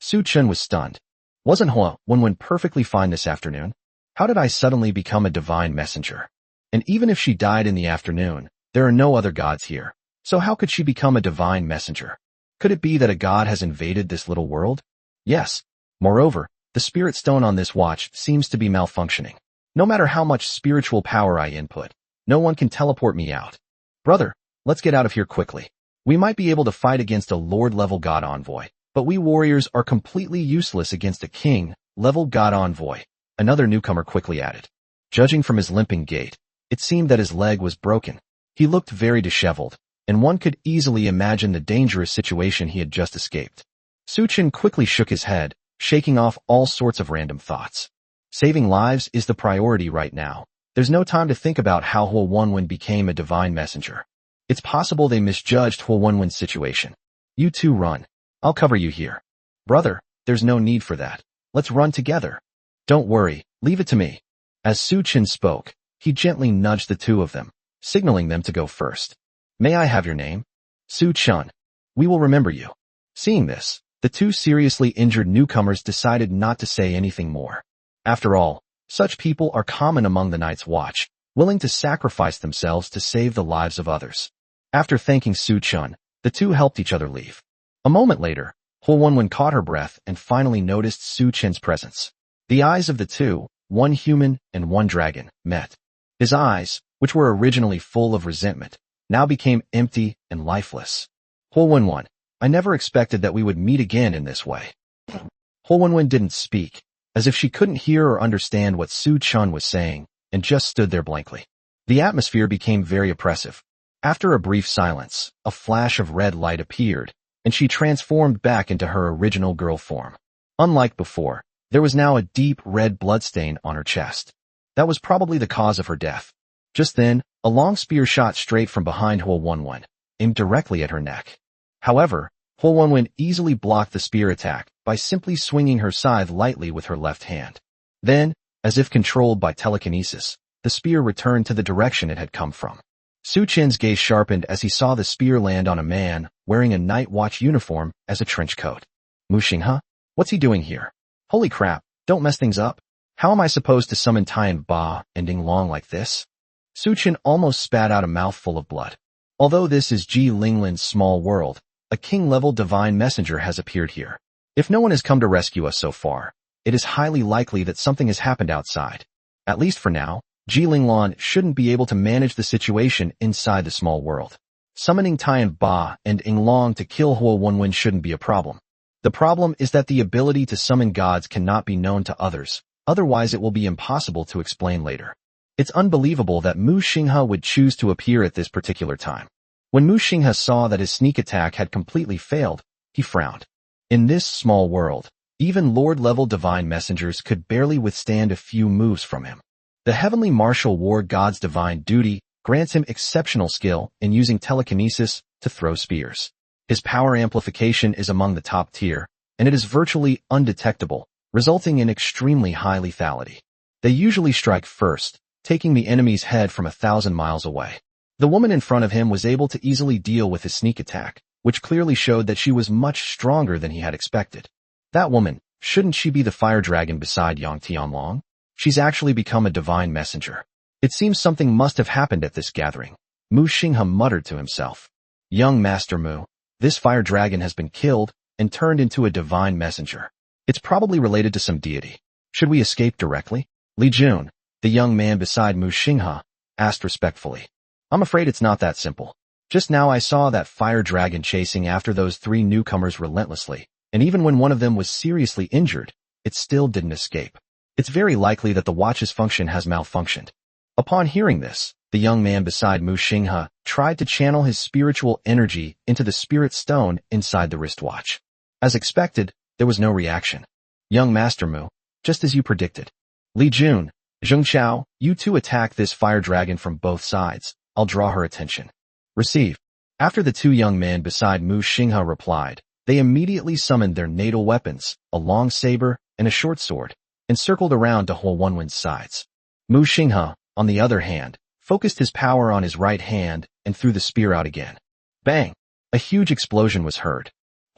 Su Chun was stunned. Wasn't Huo Wenwen perfectly fine this afternoon? How did I suddenly become a divine messenger? And even if she died in the afternoon, there are no other gods here. So how could she become a divine messenger? Could it be that a god has invaded this little world? Yes. Moreover, the spirit stone on this watch seems to be malfunctioning. No matter how much spiritual power I input, no one can teleport me out. Brother, let's get out of here quickly. We might be able to fight against a lord-level god envoy, but we warriors are completely useless against a king-level god envoy, another newcomer quickly added. Judging from his limping gait, it seemed that his leg was broken. He looked very disheveled, and one could easily imagine the dangerous situation he had just escaped. Su Chun quickly shook his head, shaking off all sorts of random thoughts. Saving lives is the priority right now. There's no time to think about how Huo Wenwen became a divine messenger. It's possible they misjudged Huo Wenwen's situation. You two run. I'll cover you here. Brother, there's no need for that. Let's run together. Don't worry, leave it to me. As Su Chen spoke, he gently nudged the two of them, signaling them to go first. May I have your name? Su Chen. We will remember you. Seeing this, the two seriously injured newcomers decided not to say anything more. After all, such people are common among the Night's Watch, willing to sacrifice themselves to save the lives of others. After thanking Su Chen, the two helped each other leave. A moment later, Huo Wenwen caught her breath and finally noticed Su Chen's presence. The eyes of the two, one human and one dragon, met. His eyes, which were originally full of resentment, now became empty and lifeless. Huo Wenwen, I never expected that we would meet again in this way. Huo Wenwen didn't speak, as if she couldn't hear or understand what Su Chen was saying, and just stood there blankly. The atmosphere became very oppressive. After a brief silence, a flash of red light appeared, and she transformed back into her original girl form. Unlike before, there was now a deep red bloodstain on her chest. That was probably the cause of her death. Just then, a long spear shot straight from behind Huo Wenwen, aimed directly at her neck. However, Huo Wenwen easily blocked the spear attack by simply swinging her scythe lightly with her left hand. Then, as if controlled by telekinesis, the spear returned to the direction it had come from. Su Chen's gaze sharpened as he saw the spear land on a man wearing a night watch uniform as a trench coat. Mu Xinghe? What's he doing here? Holy crap, don't mess things up. How am I supposed to summon Tian Ba ending long like this? Su Chen almost spat out a mouthful of blood. Although this is Ji Linglin's small world, a king-level divine messenger has appeared here. If no one has come to rescue us so far, it is highly likely that something has happened outside. At least for now, Ji Linglin shouldn't be able to manage the situation inside the small world. Summoning Tian Ba and Yinglong to kill Huo Wenwen shouldn't be a problem. The problem is that the ability to summon gods cannot be known to others, otherwise it will be impossible to explain later. It's unbelievable that Mu Xinghe would choose to appear at this particular time. When Mu Xinghe saw that his sneak attack had completely failed, he frowned. In this small world, even Lord-level divine messengers could barely withstand a few moves from him. The heavenly martial war god's divine duty grants him exceptional skill in using telekinesis to throw spears. His power amplification is among the top tier, and it is virtually undetectable, resulting in extremely high lethality. They usually strike first, taking the enemy's head from 1,000 miles away. The woman in front of him was able to easily deal with his sneak attack, which clearly showed that she was much stronger than he had expected. That woman, shouldn't she be the fire dragon beside Yang Tianlong? She's actually become a divine messenger. It seems something must have happened at this gathering. Mu Xinghe muttered to himself. Young Master Mu, this fire dragon has been killed and turned into a divine messenger. It's probably related to some deity. Should we escape directly? Li Jun, the young man beside Mu Xinghe, asked respectfully. I'm afraid it's not that simple. Just now I saw that fire dragon chasing after those three newcomers relentlessly, and even when one of them was seriously injured, it still didn't escape. It's very likely that the watch's function has malfunctioned. Upon hearing this, the young man beside Mu Xinghe tried to channel his spiritual energy into the spirit stone inside the wristwatch. As expected, there was no reaction. Young Master Mu, just as you predicted. Li Jun, Zheng Chao, you two attack this fire dragon from both sides. I'll draw her attention. Receive. After the two young men beside Mu Xinghe replied, they immediately summoned their natal weapons, a long saber and a short sword, and circled around to Huo Wenwen's sides. Mu Xinghe, on the other hand, focused his power on his right hand and threw the spear out again. Bang! A huge explosion was heard.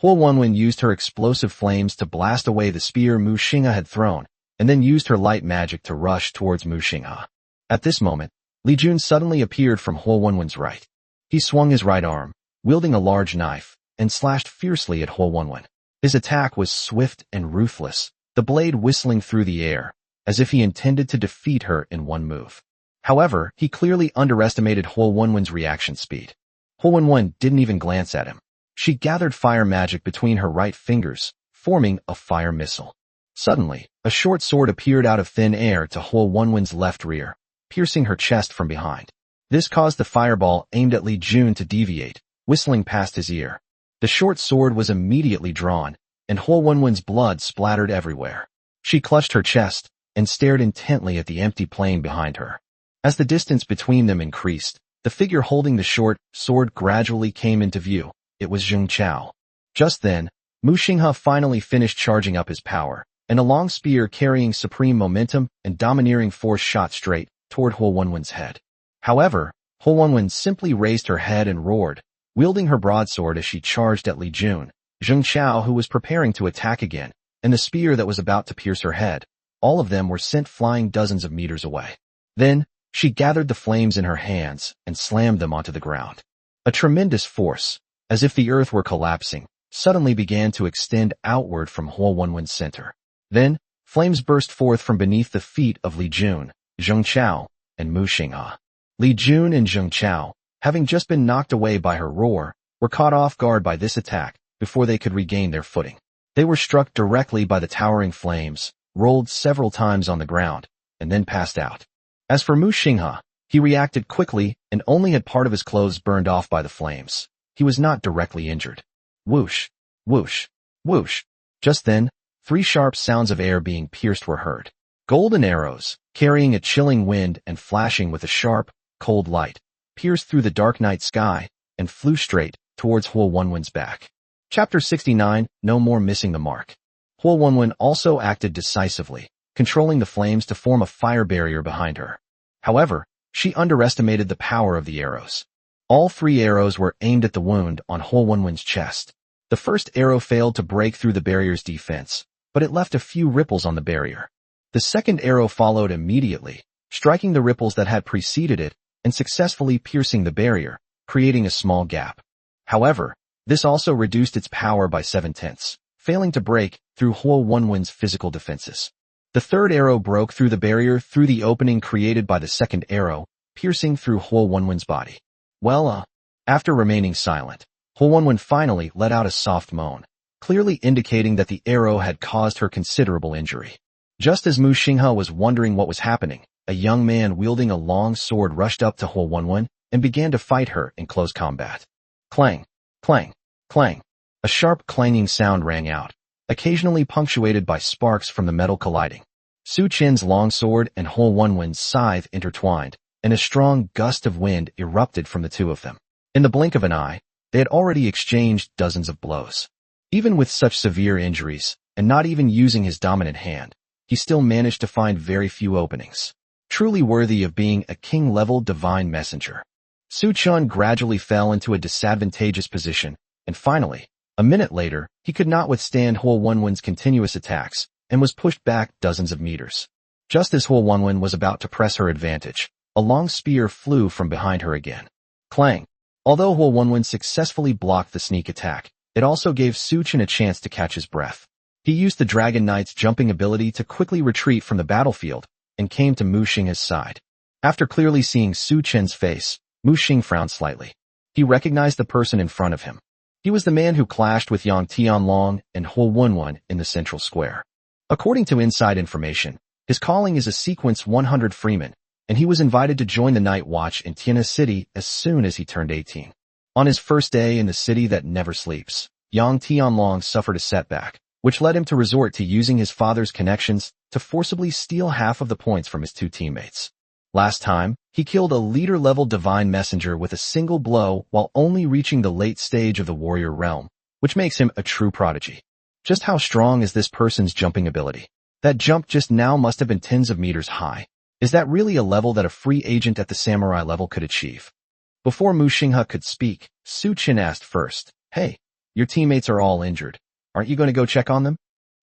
Huo Wenwen used her explosive flames to blast away the spear Mu Xinghe had thrown, and then used her light magic to rush towards Mu Xinghe. At this moment, Li Jun suddenly appeared from Huo Wenwen's right. He swung his right arm, wielding a large knife, and slashed fiercely at Huo Wenwen. His attack was swift and ruthless, the blade whistling through the air, as if he intended to defeat her in one move. However, he clearly underestimated Huo Wenwen's reaction speed. Huo Wenwen didn't even glance at him. She gathered fire magic between her right fingers, forming a fire missile. Suddenly, a short sword appeared out of thin air to Huo Wenwen's left rear, piercing her chest from behind. This caused the fireball aimed at Li Jun to deviate, whistling past his ear. The short sword was immediately drawn, and Huo Wenwen's blood splattered everywhere. She clutched her chest and stared intently at the empty plain behind her. As the distance between them increased, the figure holding the short sword gradually came into view. It was Zheng Chao. Just then, Mu Xinghe finally finished charging up his power, and a long spear carrying supreme momentum and domineering force shot straight toward Huo Wenwen's head. However, Huo Wenwen simply raised her head and roared, wielding her broadsword as she charged at Li Jun, Zheng Chao who was preparing to attack again, and the spear that was about to pierce her head. All of them were sent flying dozens of meters away. Then, she gathered the flames in her hands and slammed them onto the ground. A tremendous force, as if the earth were collapsing, suddenly began to extend outward from Huo Wenwen's center. Then, flames burst forth from beneath the feet of Li Jun, Zheng Chao, and Mu Xinghe. Li Jun and Zheng Chao, having just been knocked away by her roar, were caught off guard by this attack before they could regain their footing. They were struck directly by the towering flames, rolled several times on the ground, and then passed out. As for Mu Xinghe, he reacted quickly and only had part of his clothes burned off by the flames. He was not directly injured. Whoosh, whoosh, whoosh. Just then, 3 sharp sounds of air being pierced were heard. Golden arrows, carrying a chilling wind and flashing with a sharp, cold light, pierced through the dark night sky and flew straight towards Huo Wenwen's back. Chapter 69, No More Missing the Mark. Huo Wenwen also acted decisively, controlling the flames to form a fire barrier behind her. However, she underestimated the power of the arrows. All 3 arrows were aimed at the wound on Huo Wenwen's chest. The first arrow failed to break through the barrier's defense, but it left a few ripples on the barrier. The second arrow followed immediately, striking the ripples that had preceded it and successfully piercing the barrier, creating a small gap. However, this also reduced its power by 7/10, failing to break through Huo Wenwen's physical defenses. The third arrow broke through the barrier through the opening created by the second arrow, piercing through Huo Wenwen's body. After remaining silent, Huo Wenwen finally let out a soft moan, clearly indicating that the arrow had caused her considerable injury. Just as Mu Xinghe was wondering what was happening, a young man wielding a long sword rushed up to Huo Wenwen and began to fight her in close combat. Clang, clang, clang. A sharp clanging sound rang out, occasionally punctuated by sparks from the metal colliding. Su Chen's longsword and Huo Wenwen's scythe intertwined, and a strong gust of wind erupted from the two of them. In the blink of an eye, they had already exchanged dozens of blows. Even with such severe injuries, and not even using his dominant hand, he still managed to find very few openings. Truly worthy of being a king-level divine messenger. Su Chen gradually fell into a disadvantageous position, and finally, a minute later, he could not withstand Huo Wenwen's continuous attacks, and was pushed back dozens of meters. Just as Huo Wenwen was about to press her advantage, a long spear flew from behind her again. Clang! Although Huo Wenwen successfully blocked the sneak attack, it also gave Su Chen a chance to catch his breath. He used the Dragon Knight's jumping ability to quickly retreat from the battlefield, and came to Mu Xinghe's side. After clearly seeing Su Chen's face, Mu Xinghe frowned slightly. He recognized the person in front of him. He was the man who clashed with Yang Tianlong and Huo Wenwen in the central square. According to inside information, his calling is a Sequence 100 Freeman, and he was invited to join the Night Watch in Tianhe City as soon as he turned 18. On his first day in the city that never sleeps, Yang Tianlong suffered a setback, which led him to resort to using his father's connections to forcibly steal half of the points from his 2 teammates. Last time, he killed a leader-level divine messenger with a single blow while only reaching the late stage of the warrior realm, which makes him a true prodigy. Just how strong is this person's jumping ability? That jump just now must have been tens of meters high. Is that really a level that a free agent at the samurai level could achieve? Before Mu Xinghe could speak, Su Chen asked first, "Hey, your teammates are all injured. Aren't you going to go check on them?"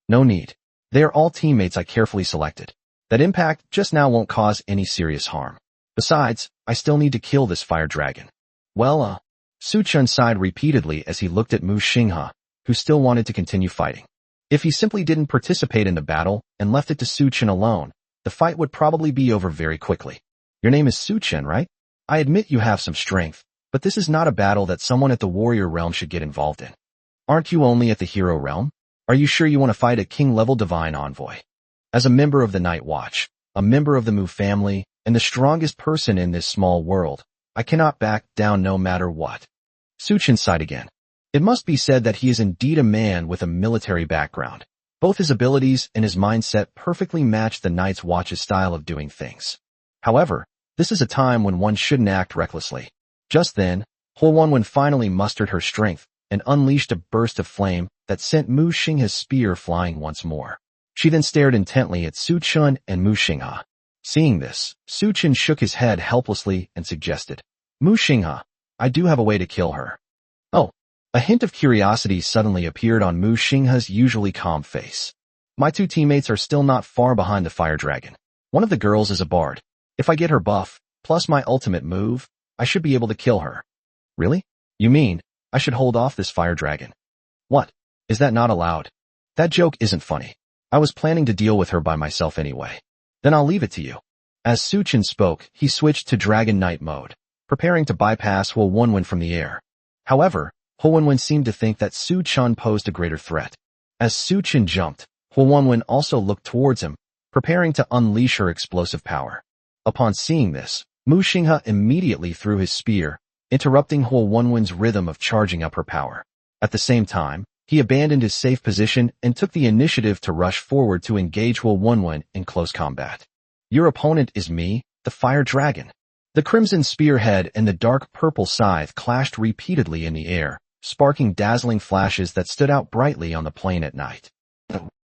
"No need. They are all teammates I carefully selected. That impact just now won't cause any serious harm. Besides, I still need to kill this fire dragon." Su Chen sighed repeatedly as he looked at Mu Xinghe, who still wanted to continue fighting. If he simply didn't participate in the battle and left it to Su Chen alone, the fight would probably be over very quickly. "Your name is Su Chen, right? I admit you have some strength, but this is not a battle that someone at the warrior realm should get involved in. Aren't you only at the hero realm? Are you sure you want to fight a king-level divine envoy? As a member of the Night Watch, a member of the Mu family, and the strongest person in this small world, I cannot back down no matter what." Su Chen sighed again. It must be said that he is indeed a man with a military background. Both his abilities and his mindset perfectly match the Night's Watch's style of doing things. However, This is a time when one shouldn't act recklessly. Just then, Huowenwen finally mustered her strength and unleashed a burst of flame that sent Mu Xinghe's spear flying once more. She then stared intently at Su Chun and Mu Xinghe. Seeing this, Su Chun shook his head helplessly and suggested, Mu Xinghe, I do have a way to kill her. Oh, a hint of curiosity suddenly appeared on Mu Xinghe's usually calm face. My two teammates are still not far behind the fire dragon. One of the girls is a bard. If I get her buff, plus my ultimate move, I should be able to kill her. Really? You mean, I should hold off this fire dragon? What? Is that not allowed? That joke isn't funny. I was planning to deal with her by myself anyway. Then I'll leave it to you. As Su Chun spoke, he switched to Dragon Knight mode, preparing to bypass Huowenwen from the air. However, Huowenwen seemed to think that Su Chun posed a greater threat. As Su Chun jumped, Huowenwen also looked towards him, preparing to unleash her explosive power. Upon seeing this, Mu Xinghe immediately threw his spear, interrupting Huowenwen's rhythm of charging up her power. At the same time, he abandoned his safe position and took the initiative to rush forward to engage Huowenwen in close combat. Your opponent is me, the Fire Dragon. The crimson spearhead and the dark purple scythe clashed repeatedly in the air, sparking dazzling flashes that stood out brightly on the plain at night.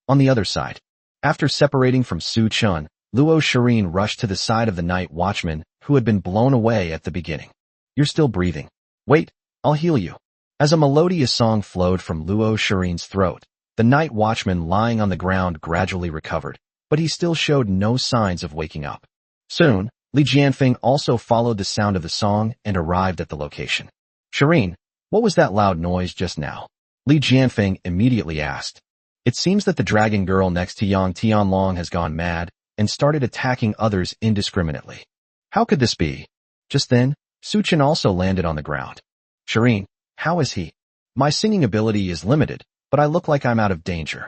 On the other side, after separating from Su Chun, Luo Shirin rushed to the side of the night watchman, who had been blown away at the beginning. You're still breathing. Wait, I'll heal you. As a melodious song flowed from Luo Shirin's throat, the night watchman lying on the ground gradually recovered, but he still showed no signs of waking up. Soon, Li Jianfeng also followed the sound of the song and arrived at the location. Shirin, what was that loud noise just now? Li Jianfeng immediately asked. It seems that the dragon girl next to Yang Tianlong has gone mad and started attacking others indiscriminately. How could this be? Just then, Su Chun also landed on the ground. Shirin, how is he? My singing ability is limited, but I look like I'm out of danger.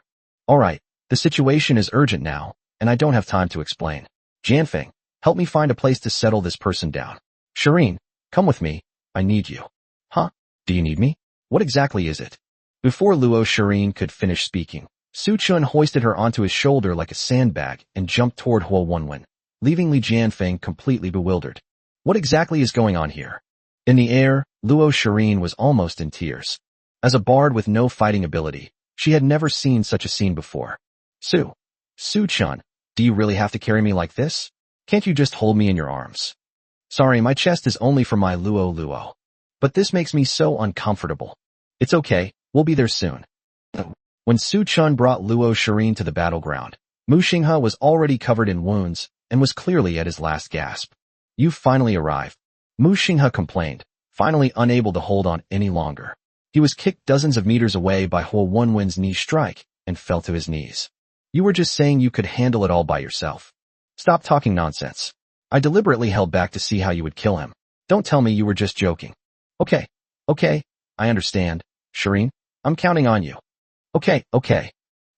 Alright, the situation is urgent now, and I don't have time to explain. Jianfeng, help me find a place to settle this person down. Shirin, come with me, I need you. Huh? Do you need me? What exactly is it? Before Luo Shirin could finish speaking, Su Chun hoisted her onto his shoulder like a sandbag and jumped toward Huowenwen, leaving Li Jianfeng completely bewildered. What exactly is going on here? In the air, Luo Shirin was almost in tears. As a bard with no fighting ability, she had never seen such a scene before. Su Chun, do you really have to carry me like this? Can't you just hold me in your arms? Sorry, my chest is only for my Luo. But this makes me so uncomfortable. It's okay, we'll be there soon. When Su Chun brought Luo Shirin to the battleground, Mu Xinghe was already covered in wounds and was clearly at his last gasp. You finally arrived. Mu Xinghe complained, finally unable to hold on any longer. He was kicked dozens of meters away by Huowenwen's knee strike and fell to his knees. You were just saying you could handle it all by yourself. Stop talking nonsense. I deliberately held back to see how you would kill him. Don't tell me you were just joking. Okay, I understand. Shirin, I'm counting on you. Okay.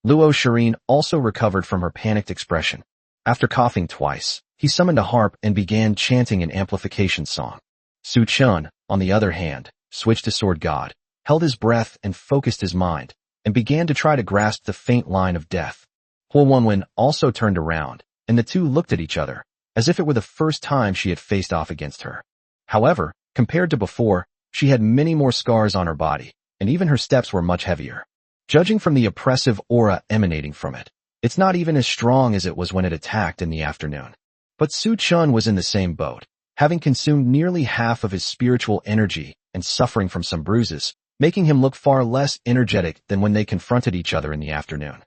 Luo Shirin also recovered from her panicked expression. After coughing twice, he summoned a harp and began chanting an amplification song. Su Chun, on the other hand, switched to sword god, held his breath and focused his mind, and began to try to grasp the faint line of death. Huowenwen also turned around, and the two looked at each other, as if it were the first time she had faced off against her. However, compared to before, she had many more scars on her body, and even her steps were much heavier. Judging from the oppressive aura emanating from it, it's not even as strong as it was when it attacked in the afternoon. But Su Chun was in the same boat, having consumed nearly half of his spiritual energy and suffering from some bruises, making him look far less energetic than when they confronted each other in the afternoon.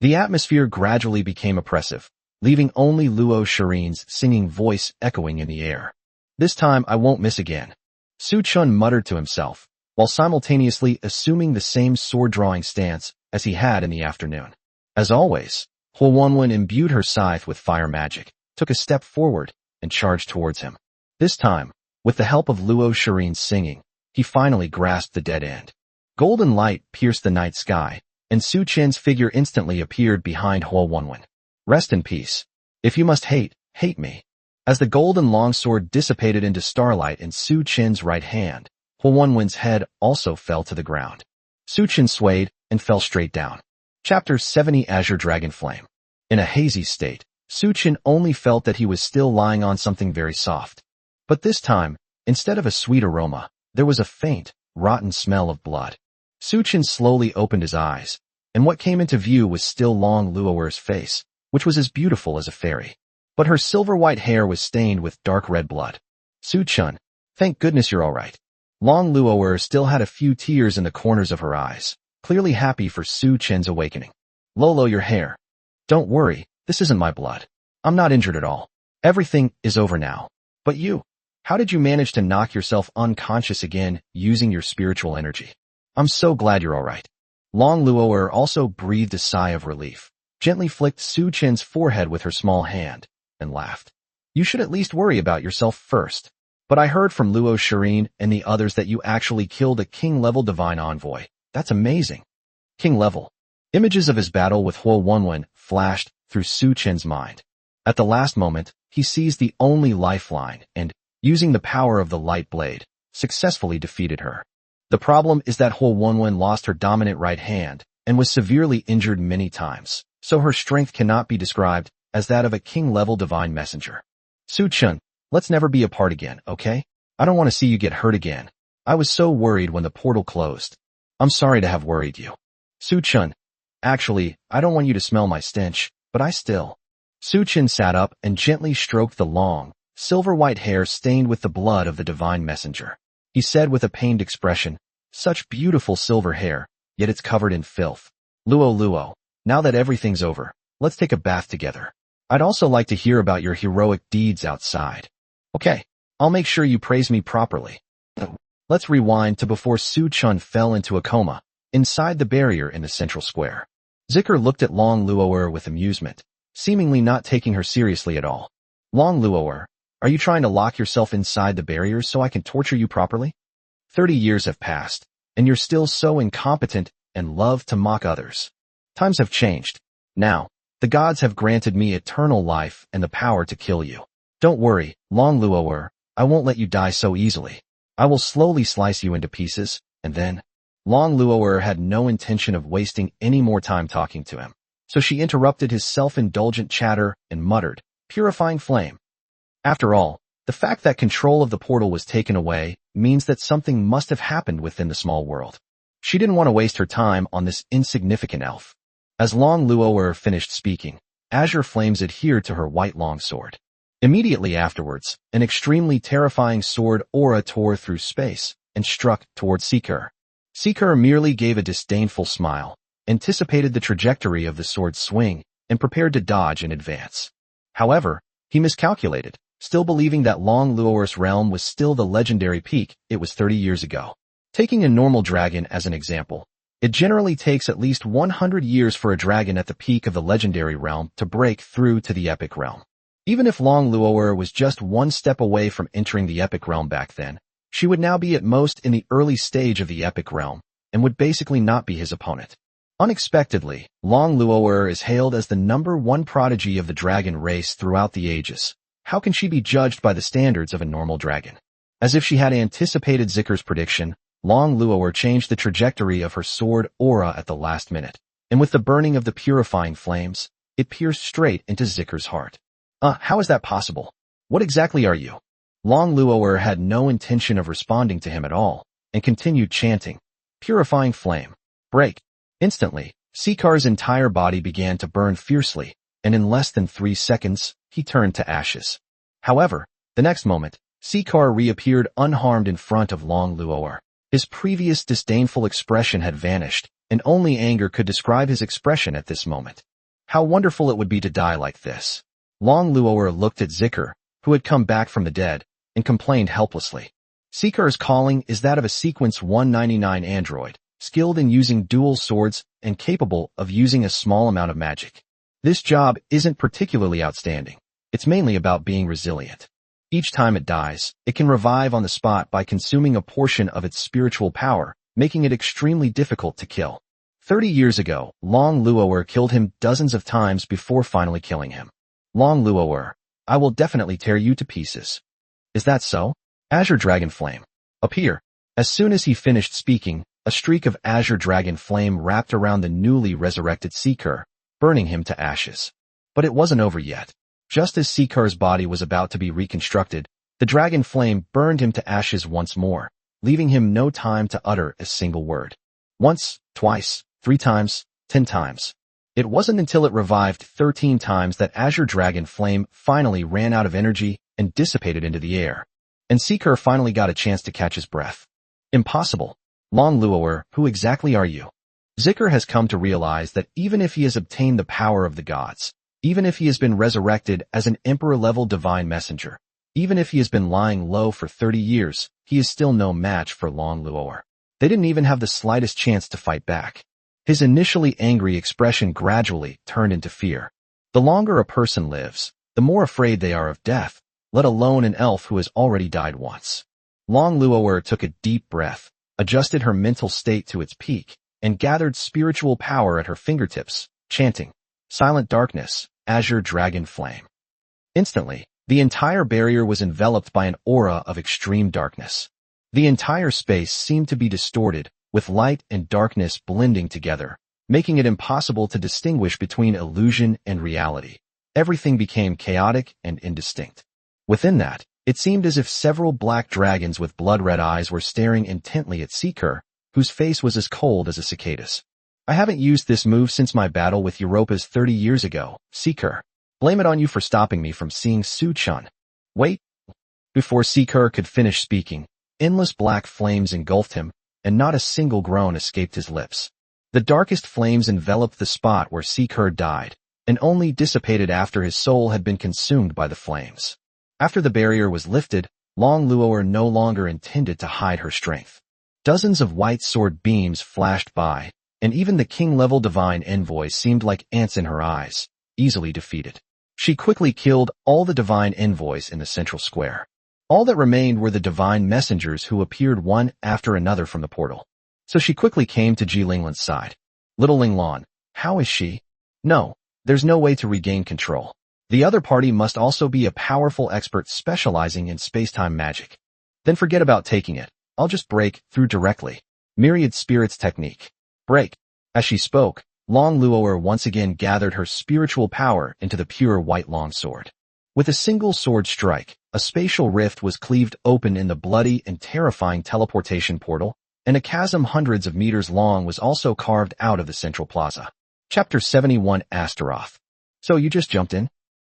The atmosphere gradually became oppressive, leaving only Luo Shirin's singing voice echoing in the air. This time I won't miss again. Su Chun muttered to himself, while simultaneously assuming the same sword-drawing stance as he had in the afternoon. As always, Huowenwen imbued her scythe with fire magic, took a step forward, and charged towards him. This time, with the help of Luo Shirin's singing, he finally grasped the dead end. Golden light pierced the night sky, and Su Chun's figure instantly appeared behind Huowenwen. Rest in peace. If you must hate, hate me. As the golden longsword dissipated into starlight in Su Chun's right hand, Huowenwen's head also fell to the ground. Su Chun swayed and fell straight down. Chapter 70 Azure Dragon Flame. In a hazy state, Suchin only felt that he was still lying on something very soft. But this time, instead of a sweet aroma, there was a faint, rotten smell of blood. Suchin slowly opened his eyes, and what came into view was still Long Luower's face, which was as beautiful as a fairy. But her silver-white hair was stained with dark red blood. Suchun, thank goodness you're all right. Long Luower still had a few tears in the corners of her eyes, clearly happy for Suchin's awakening. Lolo, your hair. Don't worry, this isn't my blood. I'm not injured at all. Everything is over now. But you, how did you manage to knock yourself unconscious again using your spiritual energy? I'm so glad you're all right. Long Luower also breathed a sigh of relief, gently flicked Suchin's forehead with her small hand, and laughed. You should at least worry about yourself first. But I heard from Luo Shirin and the others that you actually killed a king-level divine envoy. That's amazing. King-level. Images of his battle with Huo Wenwen flashed through Suchin's mind. At the last moment, he seized the only lifeline and, using the power of the light blade, successfully defeated her. The problem is that Huo Wenwen lost her dominant right hand and was severely injured many times, so her strength cannot be described as that of a king-level divine messenger. Suchun, let's never be apart again, okay? I don't want to see you get hurt again. I was so worried when the portal closed. I'm sorry to have worried you. Suchun, actually, I don't want you to smell my stench, but I still. Suchin sat up and gently stroked the long, silver-white hair stained with the blood of the divine messenger. He said with a pained expression, such beautiful silver hair, yet it's covered in filth. Luo, now that everything's over, let's take a bath together. I'd also like to hear about your heroic deeds outside. Okay, I'll make sure you praise me properly. Let's rewind to before Suchun fell into a coma, inside the barrier in the central square. Zikr looked at Long Luower with amusement, seemingly not taking her seriously at all. Long Luower, are you trying to lock yourself inside the barriers so I can torture you properly? 30 years have passed, and you're still so incompetent and love to mock others. Times have changed. Now, the gods have granted me eternal life and the power to kill you. Don't worry, Long Luower, I won't let you die so easily. I will slowly slice you into pieces, and then... Long Luower had no intention of wasting any more time talking to him, so she interrupted his self-indulgent chatter and muttered, purifying flame. After all, the fact that control of the portal was taken away means that something must have happened within the small world. She didn't want to waste her time on this insignificant elf. As Long Luower finished speaking, azure flames adhered to her white longsword. Immediately afterwards, an extremely terrifying sword aura tore through space and struck towards Seeker. Seeker merely gave a disdainful smile, anticipated the trajectory of the sword's swing, and prepared to dodge in advance. However, he miscalculated, still believing that Long Luower's realm was still the legendary peak it was 30 years ago. Taking a normal dragon as an example, it generally takes at least 100 years for a dragon at the peak of the legendary realm to break through to the epic realm. Even if Long Luower was just one step away from entering the epic realm back then, she would now be at most in the early stage of the epic realm, and would basically not be his opponent. Unexpectedly, Long Luower is hailed as the #1 prodigy of the dragon race throughout the ages. How can she be judged by the standards of a normal dragon? As if she had anticipated Zikr's prediction, Long Luower changed the trajectory of her sword aura at the last minute, and with the burning of the purifying flames, it pierced straight into Zikr's heart. How is that possible? What exactly are you? Long Luower had no intention of responding to him at all, and continued chanting, purifying flame. Break. Instantly, Seekar's entire body began to burn fiercely, and in less than 3 seconds, he turned to ashes. However, the next moment, Seekar reappeared unharmed in front of Long Luower. His previous disdainful expression had vanished, and only anger could describe his expression at this moment. How wonderful it would be to die like this. Long Luower looked at Zikr, who had come back from the dead, and complained helplessly. Seekar's calling is that of a Sequence 199 android, skilled in using dual swords and capable of using a small amount of magic. This job isn't particularly outstanding. It's mainly about being resilient. Each time it dies, it can revive on the spot by consuming a portion of its spiritual power, making it extremely difficult to kill. 30 years ago, Long Luower killed him dozens of times before finally killing him. Long Luower, I will definitely tear you to pieces. Is that so? Azure Dragon Flame. Appear. As soon as he finished speaking, a streak of Azure Dragon Flame wrapped around the newly resurrected Seeker, burning him to ashes. But it wasn't over yet. Just as Seeker's body was about to be reconstructed, the dragon flame burned him to ashes once more, leaving him no time to utter a single word. Once, twice, 3 times, 10 times. It wasn't until it revived 13 times that Azure Dragon Flame finally ran out of energy and dissipated into the air. And Seeker finally got a chance to catch his breath. Impossible. Long Luoer, who exactly are you? Zicker has come to realize that even if he has obtained the power of the gods, even if he has been resurrected as an emperor-level divine messenger, even if he has been lying low for 30 years, he is still no match for Long Luoer. They didn't even have the slightest chance to fight back. His initially angry expression gradually turned into fear. The longer a person lives, the more afraid they are of death, let alone an elf who has already died once. Long Luoer took a deep breath, adjusted her mental state to its peak, and gathered spiritual power at her fingertips, chanting, "Silent darkness, Azure Dragon Flame." Instantly, the entire barrier was enveloped by an aura of extreme darkness. The entire space seemed to be distorted, with light and darkness blending together, making it impossible to distinguish between illusion and reality. Everything became chaotic and indistinct. Within that, it seemed as if several black dragons with blood-red eyes were staring intently at Seeker, whose face was as cold as a cicada's. "I haven't used this move since my battle with Europas 30 years ago, Seeker. Blame it on you for stopping me from seeing Su-chun." "Wait." Before Seeker could finish speaking, endless black flames engulfed him, and not a single groan escaped his lips. The darkest flames enveloped the spot where Seeker died, and only dissipated after his soul had been consumed by the flames. After the barrier was lifted, Long Luoer no longer intended to hide her strength. Dozens of white sword beams flashed by, and even the king-level divine envoys seemed like ants in her eyes, easily defeated. She quickly killed all the divine envoys in the central square. All that remained were the divine messengers who appeared one after another from the portal. So she quickly came to Ji Linglan's side. "Little Linglan, how is she?" "No, there's no way to regain control. The other party must also be a powerful expert specializing in space-time magic." "Then forget about taking it. I'll just break through directly. Myriad Spirits Technique. Break." As she spoke, Long Luoer once again gathered her spiritual power into the pure white longsword. With a single sword strike, a spatial rift was cleaved open in the bloody and terrifying teleportation portal, and a chasm hundreds of meters long was also carved out of the central plaza. Chapter 71 Astaroth. "So you just jumped in?"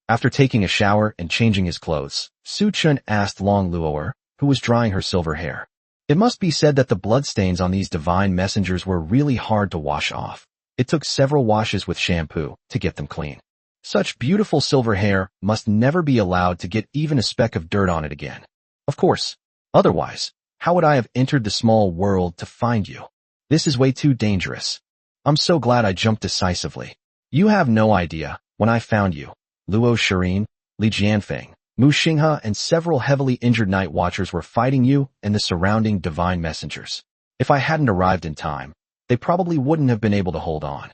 After taking a shower and changing his clothes, Su-chun asked Long Luoer, who was drying her silver hair. It must be said that the bloodstains on these divine messengers were really hard to wash off. It took several washes with shampoo to get them clean. Such beautiful silver hair must never be allowed to get even a speck of dirt on it again. Of course. Otherwise, how would I have entered the small world to find you? This is way too dangerous. I'm so glad I jumped decisively. You have no idea, when I found you, Luo Shirin, Li Jianfeng, Mu Xinghe and several heavily injured night watchers were fighting you and the surrounding divine messengers. If I hadn't arrived in time, they probably wouldn't have been able to hold on.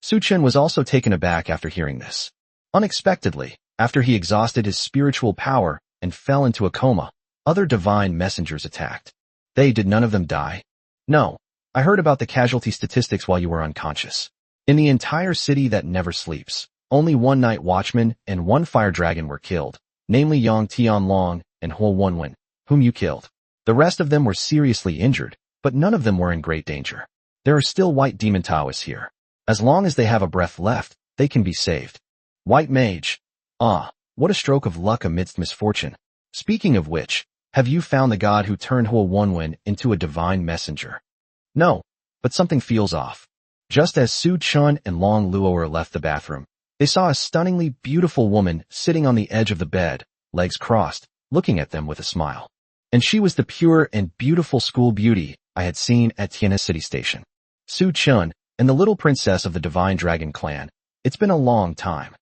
Su-chun was also taken aback after hearing this. Unexpectedly, after he exhausted his spiritual power and fell into a coma, other divine messengers attacked. Did none of them die? No. I heard about the casualty statistics while you were unconscious. In the entire city that never sleeps, only one night watchman and one fire dragon were killed, namely Yang Tianlong and Huo Wenwen, whom you killed. The rest of them were seriously injured, but none of them were in great danger. There are still white demon Taoists here. As long as they have a breath left, they can be saved. White mage. Ah, what a stroke of luck amidst misfortune. Speaking of which, have you found the god who turned Huo Wenwen into a divine messenger? No, but something feels off. Just as Su-chun and Long Luoer left the bathroom, they saw a stunningly beautiful woman sitting on the edge of the bed, legs crossed, looking at them with a smile. And she was the pure and beautiful school beauty I had seen at Tianhe City Station. Su-chun, and the little princess of the Divine Dragon clan. It's been a long time.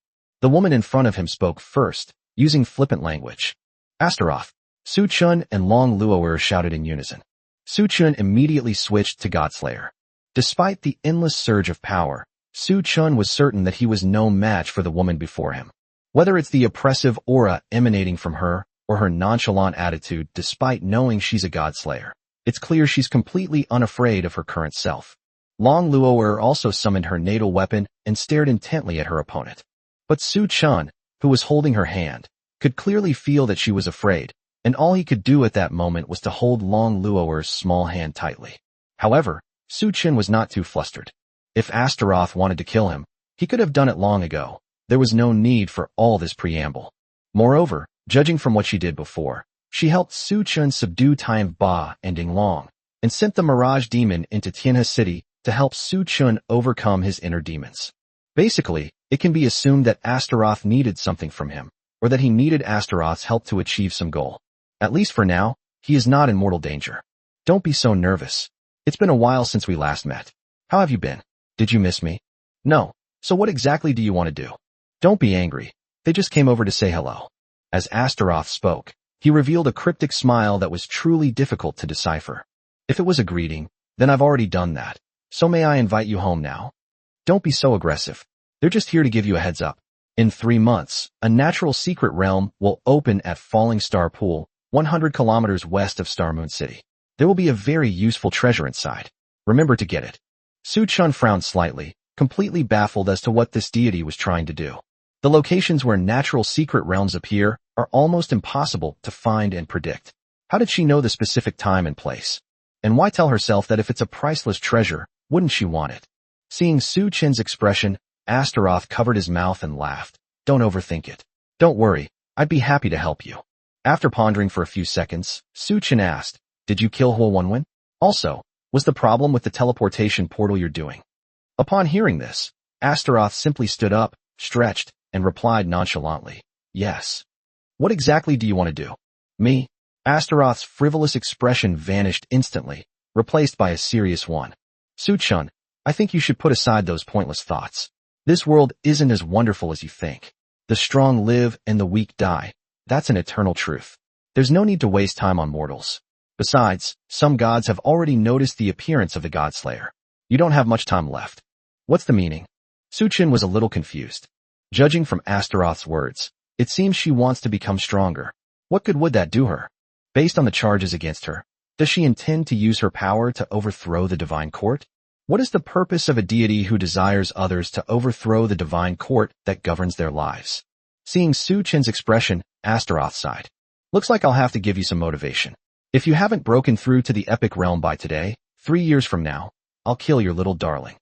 The woman in front of him spoke first, using flippant language. Astaroth. Su-chun and Long Luoer shouted in unison. Su-chun immediately switched to Godslayer. Despite the endless surge of power, Su-chun was certain that he was no match for the woman before him. Whether it's the oppressive aura emanating from her, or her nonchalant attitude despite knowing she's a Godslayer, it's clear she's completely unafraid of her current self. Long Luoer also summoned her natal weapon and stared intently at her opponent. But Su-chun, who was holding her hand, could clearly feel that she was afraid, and all he could do at that moment was to hold Long Luo'er's small hand tightly. However, Su Chen was not too flustered. If Astaroth wanted to kill him, he could have done it long ago. There was no need for all this preamble. Moreover, judging from what she did before, she helped Su Chen subdue Time Ba and Ding Long, and sent the Mirage Demon into Tianhe City to help Su Chen overcome his inner demons. Basically, it can be assumed that Astaroth needed something from him, or that he needed Astaroth's help to achieve some goal. At least for now, he is not in mortal danger. Don't be so nervous. It's been a while since we last met. How have you been? Did you miss me? No. So what exactly do you want to do? Don't be angry. They just came over to say hello. As Astaroth spoke, he revealed a cryptic smile that was truly difficult to decipher. If it was a greeting, then I've already done that. So may I invite you home now? Don't be so aggressive. They're just here to give you a heads up. In 3 months, a natural secret realm will open at Falling Star Pool, 100 kilometers west of Star Moon City. There will be a very useful treasure inside. Remember to get it. Su Chen frowned slightly, completely baffled as to what this deity was trying to do. The locations where natural secret realms appear are almost impossible to find and predict. How did she know the specific time and place? And why tell herself that if it's a priceless treasure, wouldn't she want it? Seeing Su Chen's expression, Astaroth covered his mouth and laughed. Don't overthink it. Don't worry, I'd be happy to help you. After pondering for a few seconds, Su Chen asked, did you kill Huo Wenwen? Also, was the problem with the teleportation portal you're doing? Upon hearing this, Astaroth simply stood up, stretched, and replied nonchalantly, yes. What exactly do you want to do? Me? Astaroth's frivolous expression vanished instantly, replaced by a serious one. Su Chen, I think you should put aside those pointless thoughts. This world isn't as wonderful as you think. The strong live and the weak die. That's an eternal truth. There's no need to waste time on mortals. Besides, some gods have already noticed the appearance of the Godslayer. You don't have much time left. What's the meaning? Su Chen was a little confused. Judging from Astaroth's words, it seems she wants to become stronger. What good would that do her? Based on the charges against her, does she intend to use her power to overthrow the divine court? What is the purpose of a deity who desires others to overthrow the divine court that governs their lives? Seeing Su Chen's expression, Astaroth sighed. Looks like I'll have to give you some motivation. If you haven't broken through to the epic realm by today, 3 years from now, I'll kill your little darling.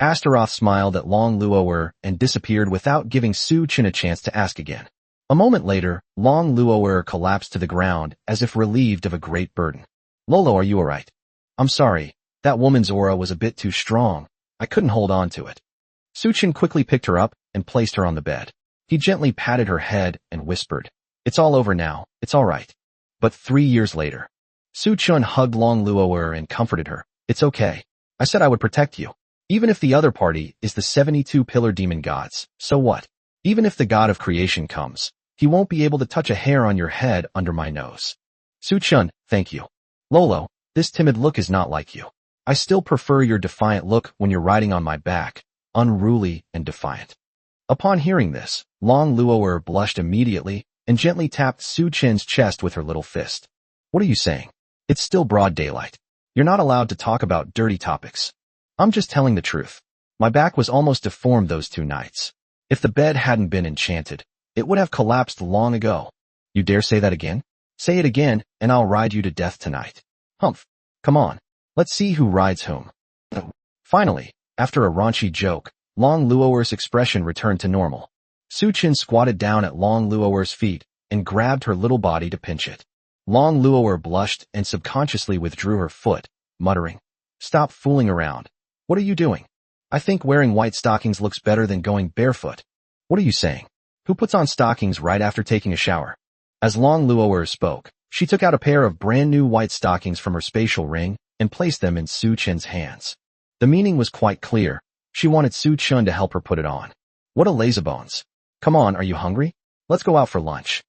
Astaroth smiled at Long Luo'er and disappeared without giving Su Chen a chance to ask again. A moment later, Long Luo'er collapsed to the ground as if relieved of a great burden. Lolo, are you alright? I'm sorry, that woman's aura was a bit too strong. I couldn't hold on to it. Su Chen quickly picked her up and placed her on the bed. He gently patted her head and whispered, it's all over now, it's alright. But 3 years later, Su Chen hugged Long Luo'er and comforted her. It's okay. I said I would protect you. Even if the other party is the 72 pillar demon gods, so what? Even if the god of creation comes, he won't be able to touch a hair on your head under my nose. Su Chen, thank you. Lolo, this timid look is not like you. I still prefer your defiant look when you're riding on my back, unruly and defiant. Upon hearing this, Long Luo'er blushed immediately and gently tapped Su Chen's chest with her little fist. What are you saying? It's still broad daylight. You're not allowed to talk about dirty topics. I'm just telling the truth. My back was almost deformed those 2 nights. If the bed hadn't been enchanted, it would have collapsed long ago. You dare say that again? Say it again, and I'll ride you to death tonight. Humph. Come on. Let's see who rides whom. Finally, after a raunchy joke, Long Luo'er's expression returned to normal. Su Chen squatted down at Long Luo'er's feet and grabbed her little body to pinch it. Long Luo'er blushed and subconsciously withdrew her foot, muttering, stop fooling around. What are you doing? I think wearing white stockings looks better than going barefoot. What are you saying? Who puts on stockings right after taking a shower? As Long Luo'er spoke, she took out a pair of brand new white stockings from her spatial ring and placed them in Su Chen's hands. The meaning was quite clear. She wanted Su Chen to help her put it on. What a lazybones. Come on, are you hungry? Let's go out for lunch.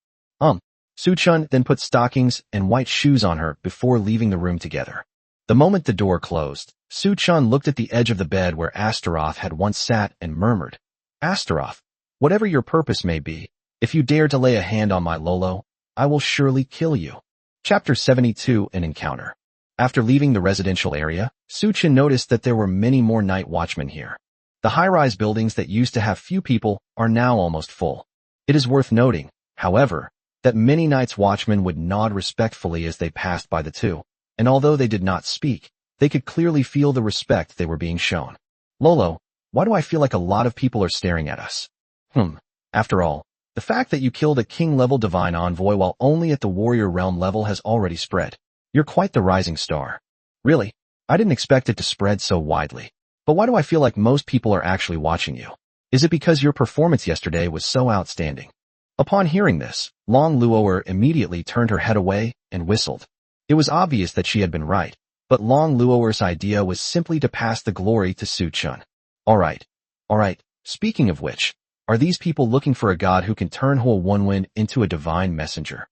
Su Chen then put stockings and white shoes on her before leaving the room together. The moment the door closed, Su Chen looked at the edge of the bed where Astaroth had once sat and murmured, Astaroth, whatever your purpose may be, if you dare to lay a hand on my Lolo, I will surely kill you. Chapter 72, An Encounter. After leaving the residential area, Su Chen noticed that there were many more night watchmen here. The high-rise buildings that used to have few people are now almost full. It is worth noting, however, that many Night's Watchmen would nod respectfully as they passed by the two, and although they did not speak, they could clearly feel the respect they were being shown. Lolo, why do I feel like a lot of people are staring at us? After all, the fact that you killed a king-level divine envoy while only at the warrior realm level has already spread. You're quite the rising star. Really? I didn't expect it to spread so widely. But why do I feel like most people are actually watching you? Is it because your performance yesterday was so outstanding? Upon hearing this, Long Luoer immediately turned her head away and whistled. It was obvious that she had been right, but Long Luoer's idea was simply to pass the glory to Su Chun. Alright. Speaking of which, are these people looking for a god who can turn Huo Wenwen into a divine messenger?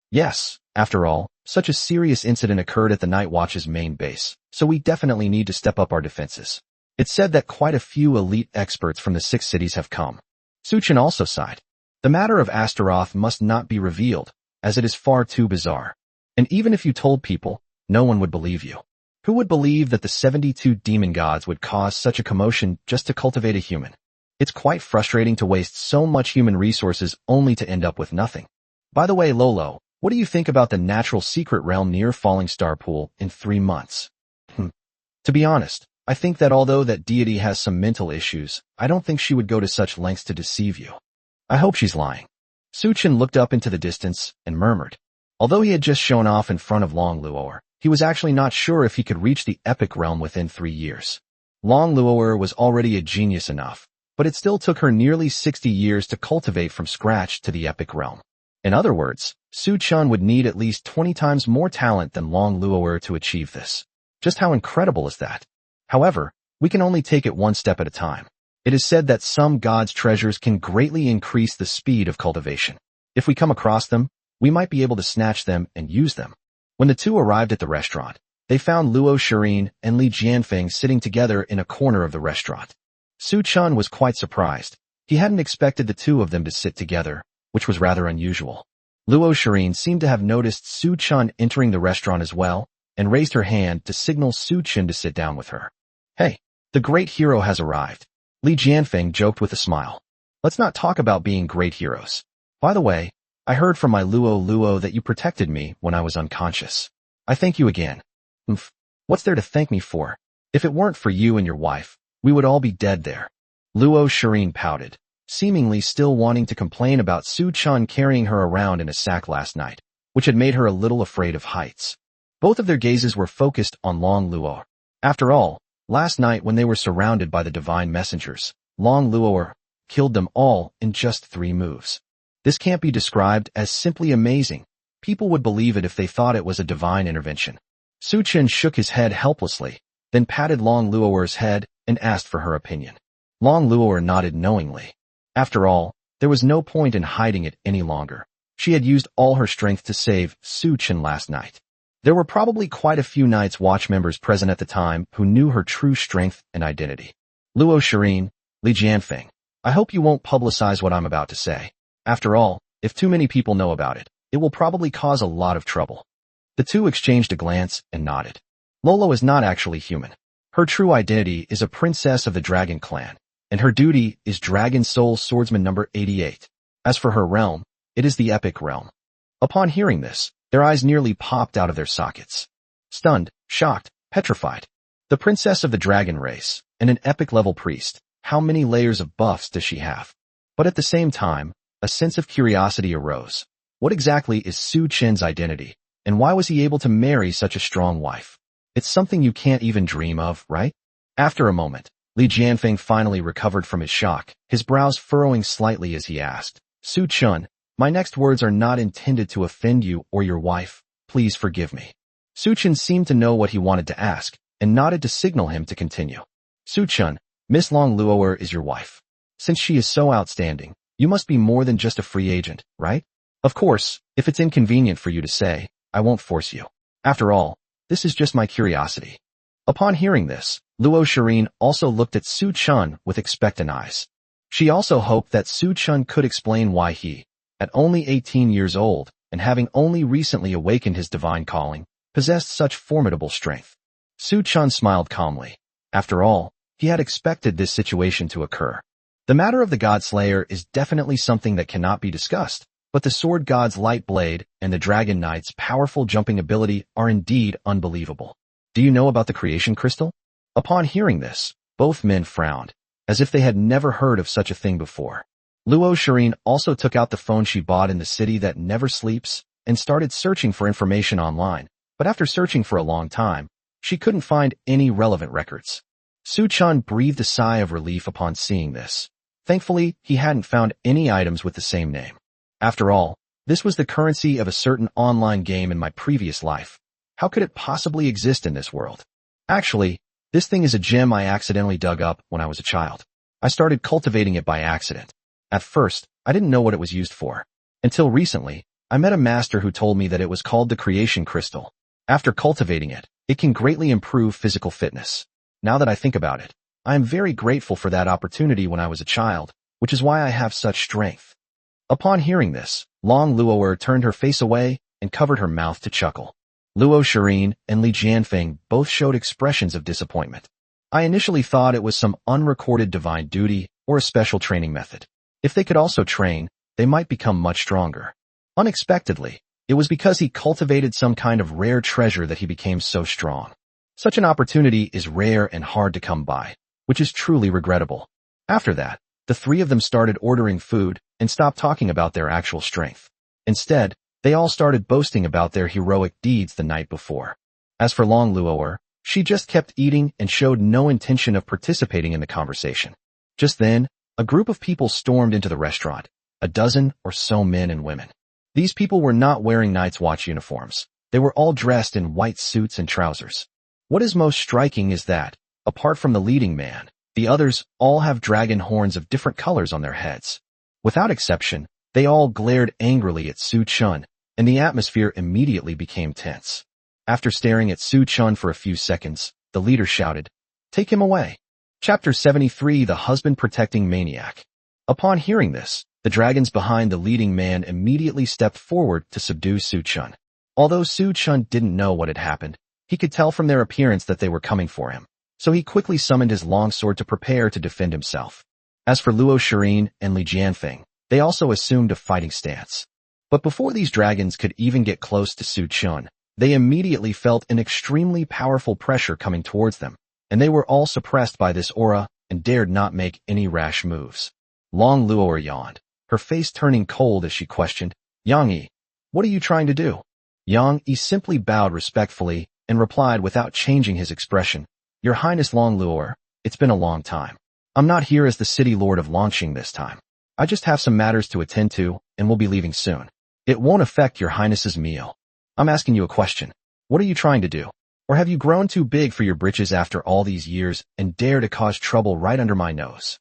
Yes, after all, such a serious incident occurred at the Night Watch's main base, so we definitely need to step up our defenses. It's said that quite a few elite experts from the 6 cities have come. Su Chun also sighed. The matter of Astaroth must not be revealed, as it is far too bizarre. And even if you told people, no one would believe you. Who would believe that the 72 demon gods would cause such a commotion just to cultivate a human? It's quite frustrating to waste so much human resources only to end up with nothing. By the way, Lolo, what do you think about the natural secret realm near Falling Star Pool in 3 months? To be honest, I think that although that deity has some mental issues, I don't think she would go to such lengths to deceive you. I hope she's lying. Su Chun looked up into the distance and murmured. Although he had just shown off in front of Long Luoer, he was actually not sure if he could reach the epic realm within 3 years. Long Luoer was already a genius enough, but it still took her nearly 60 years to cultivate from scratch to the epic realm. In other words, Su Chun would need at least 20 times more talent than Long Luoer to achieve this. Just how incredible is that? However, we can only take it one step at a time. It is said that some gods' treasures can greatly increase the speed of cultivation. If we come across them, we might be able to snatch them and use them. When the two arrived at the restaurant, they found Luo Shirin and Li Jianfeng sitting together in a corner of the restaurant. Su Chun was quite surprised. He hadn't expected the two of them to sit together, which was rather unusual. Luo Shirin seemed to have noticed Su Chun entering the restaurant as well, and raised her hand to signal Su Chun to sit down with her. Hey, the great hero has arrived. Li Jianfeng joked with a smile. Let's not talk about being great heroes. By the way, I heard from my Luo that you protected me when I was unconscious. I thank you again. What's there to thank me for? If it weren't for you and your wife, we would all be dead there. Luo Shirin pouted, seemingly still wanting to complain about Su Chun carrying her around in a sack last night, which had made her a little afraid of heights. Both of their gazes were focused on Long Luoer. After all, last night when they were surrounded by the divine messengers, Long Luoer killed them all in just 3 moves. This can't be described as simply amazing. People would believe it if they thought it was a divine intervention. Su Chun shook his head helplessly, then patted Long Luoer's head and asked for her opinion. Long Luoer nodded knowingly. After all, there was no point in hiding it any longer. She had used all her strength to save Su Chun last night. There were probably quite a few Night's Watch members present at the time who knew her true strength and identity. Luo Shirin, Li Jianfeng, I hope you won't publicize what I'm about to say. After all, if too many people know about it, it will probably cause a lot of trouble. The two exchanged a glance and nodded. Lolo is not actually human. Her true identity is a princess of the Dragon Clan, and her duty is Dragon Soul Swordsman number 88. As for her realm, it is the epic realm. Upon hearing this, their eyes nearly popped out of their sockets. Stunned, shocked, petrified. The princess of the dragon race, and an epic-level priest, how many layers of buffs does she have? But at the same time, a sense of curiosity arose. What exactly is Su Chun's identity, and why was he able to marry such a strong wife? It's something you can't even dream of, right? After a moment, Li Jianfeng finally recovered from his shock, his brows furrowing slightly as he asked, Su Chun, my next words are not intended to offend you or your wife. Please forgive me. Su Chun seemed to know what he wanted to ask, and nodded to signal him to continue. Su Chun, Miss Long Luoer is your wife. Since she is so outstanding, you must be more than just a free agent, right? Of course, if it's inconvenient for you to say, I won't force you. After all, this is just my curiosity. Upon hearing this, Luo Shirin also looked at Su Chun with expectant eyes. She also hoped that Su Chun could explain why he, at only 18 years old, and having only recently awakened his divine calling, possessed such formidable strength. Su Chun smiled calmly. After all, he had expected this situation to occur. The matter of the God Slayer is definitely something that cannot be discussed, but the Sword God's light blade and the Dragon Knight's powerful jumping ability are indeed unbelievable. Do you know about the creation crystal? Upon hearing this, both men frowned, as if they had never heard of such a thing before. Luo Shirin also took out the phone she bought in the city that never sleeps and started searching for information online, but after searching for a long time, she couldn't find any relevant records. Su Chun breathed a sigh of relief upon seeing this. Thankfully, he hadn't found any items with the same name. After all, this was the currency of a certain online game in my previous life. How could it possibly exist in this world? Actually, this thing is a gem I accidentally dug up when I was a child. I started cultivating it by accident. At first, I didn't know what it was used for. Until recently, I met a master who told me that it was called the creation crystal. After cultivating it, it can greatly improve physical fitness. Now that I think about it, I am very grateful for that opportunity when I was a child, which is why I have such strength. Upon hearing this, Long Luo'er turned her face away and covered her mouth to chuckle. Luo Shirin and Li Jianfeng both showed expressions of disappointment. I initially thought it was some unrecorded divine duty or a special training method. If they could also train, they might become much stronger. Unexpectedly, it was because he cultivated some kind of rare treasure that he became so strong. Such an opportunity is rare and hard to come by, which is truly regrettable. After that, the three of them started ordering food and stopped talking about their actual strength. Instead, they all started boasting about their heroic deeds the night before. As for Long Luo'er, she just kept eating and showed no intention of participating in the conversation. Just then, a group of people stormed into the restaurant, a dozen or so men and women. These people were not wearing Night's Watch uniforms. They were all dressed in white suits and trousers. What is most striking is that, apart from the leading man, the others all have dragon horns of different colors on their heads. Without exception, they all glared angrily at Su Chun, and the atmosphere immediately became tense. After staring at Su Chun for a few seconds, the leader shouted, "Take him away." Chapter 73: The Husband Protecting Maniac. Upon hearing this, the dragons behind the leading man immediately stepped forward to subdue Su Chun. Although Su Chun didn't know what had happened, he could tell from their appearance that they were coming for him, so he quickly summoned his longsword to prepare to defend himself. As for Luo Shirin and Li Jianfeng, they also assumed a fighting stance. But before these dragons could even get close to Su Chun, they immediately felt an extremely powerful pressure coming towards them, and they were all suppressed by this aura and dared not make any rash moves. Long Luo'er yawned, her face turning cold as she questioned, "Yang Yi, what are you trying to do?" Yang Yi simply bowed respectfully and replied without changing his expression, "Your Highness Long Luo'er, it's been a long time. I'm not here as the city lord of Longqing this time. I just have some matters to attend to and will be leaving soon. It won't affect your Highness's meal. I'm asking you a question. What are you trying to do? Or have you grown too big for your britches after all these years and dare to cause trouble right under my nose?"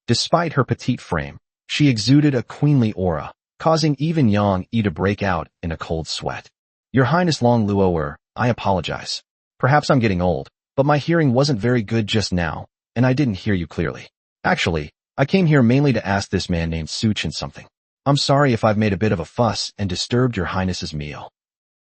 Despite her petite frame, she exuded a queenly aura, causing even Yang Yi to break out in a cold sweat. "Your Highness Long Luo'er, I apologize. Perhaps I'm getting old, but my hearing wasn't very good just now, and I didn't hear you clearly. Actually, I came here mainly to ask this man named Su Chun something. I'm sorry if I've made a bit of a fuss and disturbed your Highness's meal."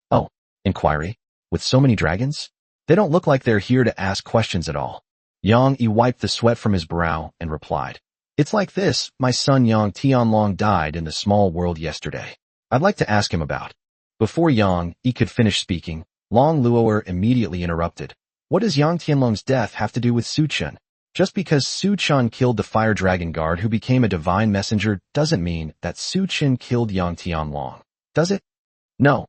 "Oh, inquiry? With so many dragons? They don't look like they're here to ask questions at all." Yang Yi wiped the sweat from his brow and replied, "It's like this, my son Yang Tianlong died in the small world yesterday. I'd like to ask him about." Before Yang Yi could finish speaking, Long Luo'er immediately interrupted. "What does Yang Tianlong's death have to do with Su Chun? Just because Su Chun killed the fire dragon guard who became a divine messenger doesn't mean that Su Chun killed Yang Tianlong, does it?" No,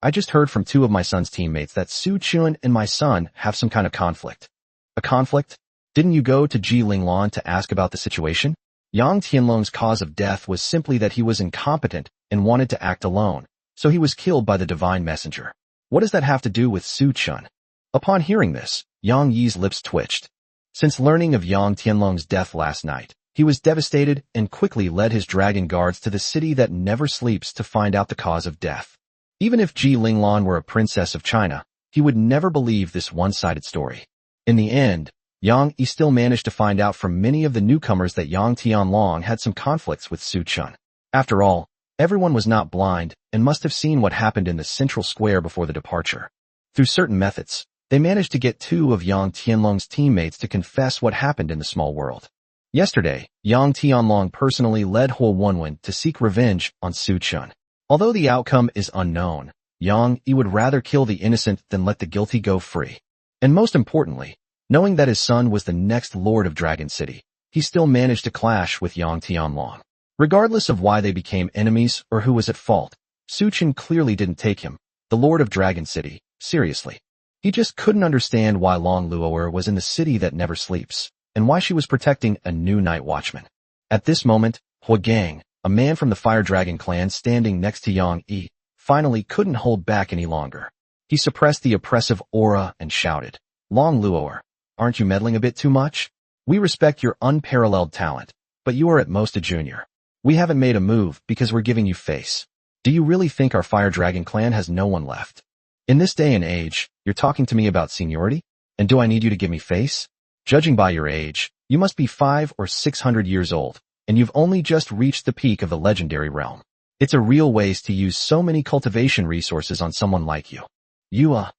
I just heard from two of my son's teammates that Su Chun and my son have some kind of conflict." "A conflict? Didn't you go to Ji Linglan to ask about the situation?" Yang Tianlong's cause of death was simply that he was incompetent and wanted to act alone, so he was killed by the divine messenger. What does that have to do with Su Chun? Upon hearing this, Yang Yi's lips twitched. Since learning of Yang Tianlong's death last night, he was devastated and quickly led his dragon guards to the city that never sleeps to find out the cause of death. Even if Ji Linglan were a princess of China, he would never believe this one-sided story. In the end, Yang Yi still managed to find out from many of the newcomers that Yang Tianlong had some conflicts with Su Chun. After all, everyone was not blind and must have seen what happened in the central square before the departure. Through certain methods, they managed to get two of Yang Tianlong's teammates to confess what happened in the small world. Yesterday, Yang Tianlong personally led Huo Wenwen to seek revenge on Su Chun. Although the outcome is unknown, Yang Yi would rather kill the innocent than let the guilty go free. And most importantly, knowing that his son was the next Lord of Dragon City, he still managed to clash with Yang Tianlong. Regardless of why they became enemies or who was at fault, Su Chun clearly didn't take him, the Lord of Dragon City, seriously. He just couldn't understand why Long Luo'er was in the city that never sleeps, and why she was protecting a new night watchman. At this moment, Hua Gang, a man from the Fire Dragon clan standing next to Yang Yi, finally couldn't hold back any longer. He suppressed the oppressive aura and shouted, "Long Luo'er, aren't you meddling a bit too much? We respect your unparalleled talent, but you are at most a junior. We haven't made a move because we're giving you face. Do you really think our Fire Dragon clan has no one left? In this day and age, you're talking to me about seniority? And do I need you to give me face? Judging by your age, you must be 500 or 600 years old, and you've only just reached the peak of the legendary realm. It's a real waste to use so many cultivation resources on someone like you." Hua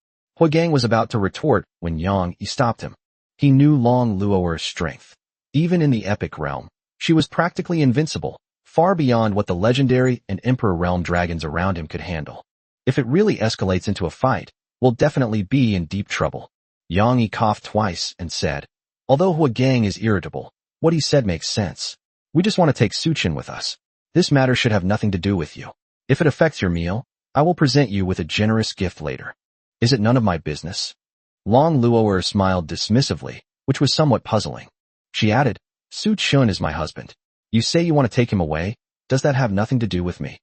Gang was about to retort when Yang Yi stopped him. He knew Long Luo'er's strength. Even in the epic realm, she was practically invincible, far beyond what the legendary and Emperor realm dragons around him could handle. If it really escalates into a fight, we'll definitely be in deep trouble. Yang Yi coughed twice and said, "Although Hua Gang is irritable, what he said makes sense. We just want to take Su Chun with us. This matter should have nothing to do with you. If it affects your meal, I will present you with a generous gift later. Is it none of my business?" Long Luo'er smiled dismissively, which was somewhat puzzling. She added, "Su Chun is my husband. You say you want to take him away? Does that have nothing to do with me?"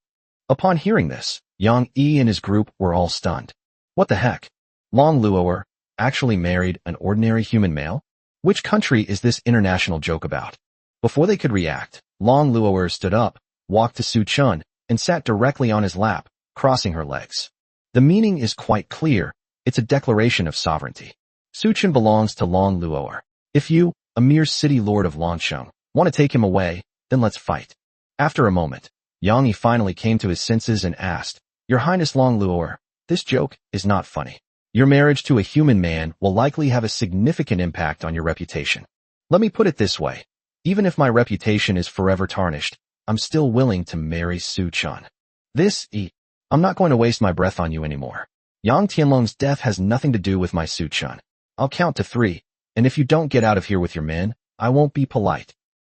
Upon hearing this, Yang Yi and his group were all stunned. What the heck? Long Luo'er actually married an ordinary human male? Which country is this international joke about? Before they could react, Long Luo'er stood up, walked to Su Chun, and sat directly on his lap, crossing her legs. The meaning is quite clear. It's a declaration of sovereignty. Su Chun belongs to Long Luo'er. If you, a mere city lord of Longsheng, want to take him away, then let's fight. After a moment, Yang Yi finally came to his senses and asked, "Your Highness Long Luo'er, this joke is not funny. Your marriage to a human man will likely have a significant impact on your reputation. Let me put it this way. Even if my reputation is forever tarnished, I'm still willing to marry Su Chun. I'm not going to waste my breath on you anymore. Yang Tianlong's death has nothing to do with my Su Chun. I'll count to 3, and if you don't get out of here with your men, I won't be polite."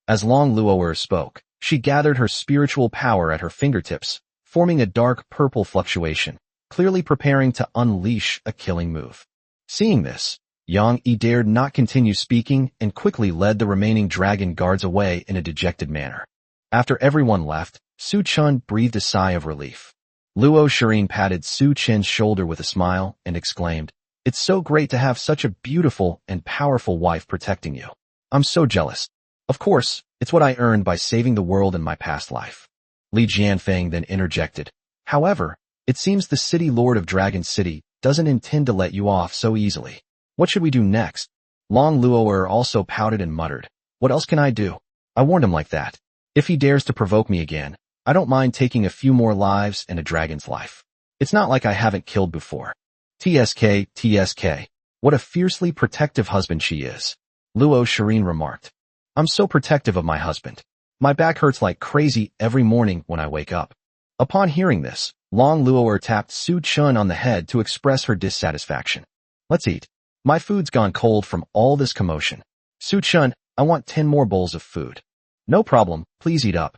As Long Luo'er spoke, she gathered her spiritual power at her fingertips, forming a dark purple fluctuation, clearly preparing to unleash a killing move. Seeing this, Yang Yi dared not continue speaking and quickly led the remaining dragon guards away in a dejected manner. After everyone left, Su Chun breathed a sigh of relief. Luo Shirin patted Su Chun's shoulder with a smile and exclaimed, "It's so great to have such a beautiful and powerful wife protecting you. I'm so jealous. Of course, it's what I earned by saving the world in my past life." Li Jianfeng then interjected, "However, it seems the city lord of Dragon City doesn't intend to let you off so easily. What should we do next?" Long Luo'er also pouted and muttered, "What else can I do? I warned him like that. If he dares to provoke me again, I don't mind taking a few more lives and a dragon's life. It's not like I haven't killed before." TSK, what a fiercely protective husband she is, Luo Shirin remarked. "I'm so protective of my husband. My back hurts like crazy every morning when I wake up." Upon hearing this, Long Luo'er tapped Su Chun on the head to express her dissatisfaction. "Let's eat. My food's gone cold from all this commotion. Su Chun, I want 10 more bowls of food." "No problem, please eat up."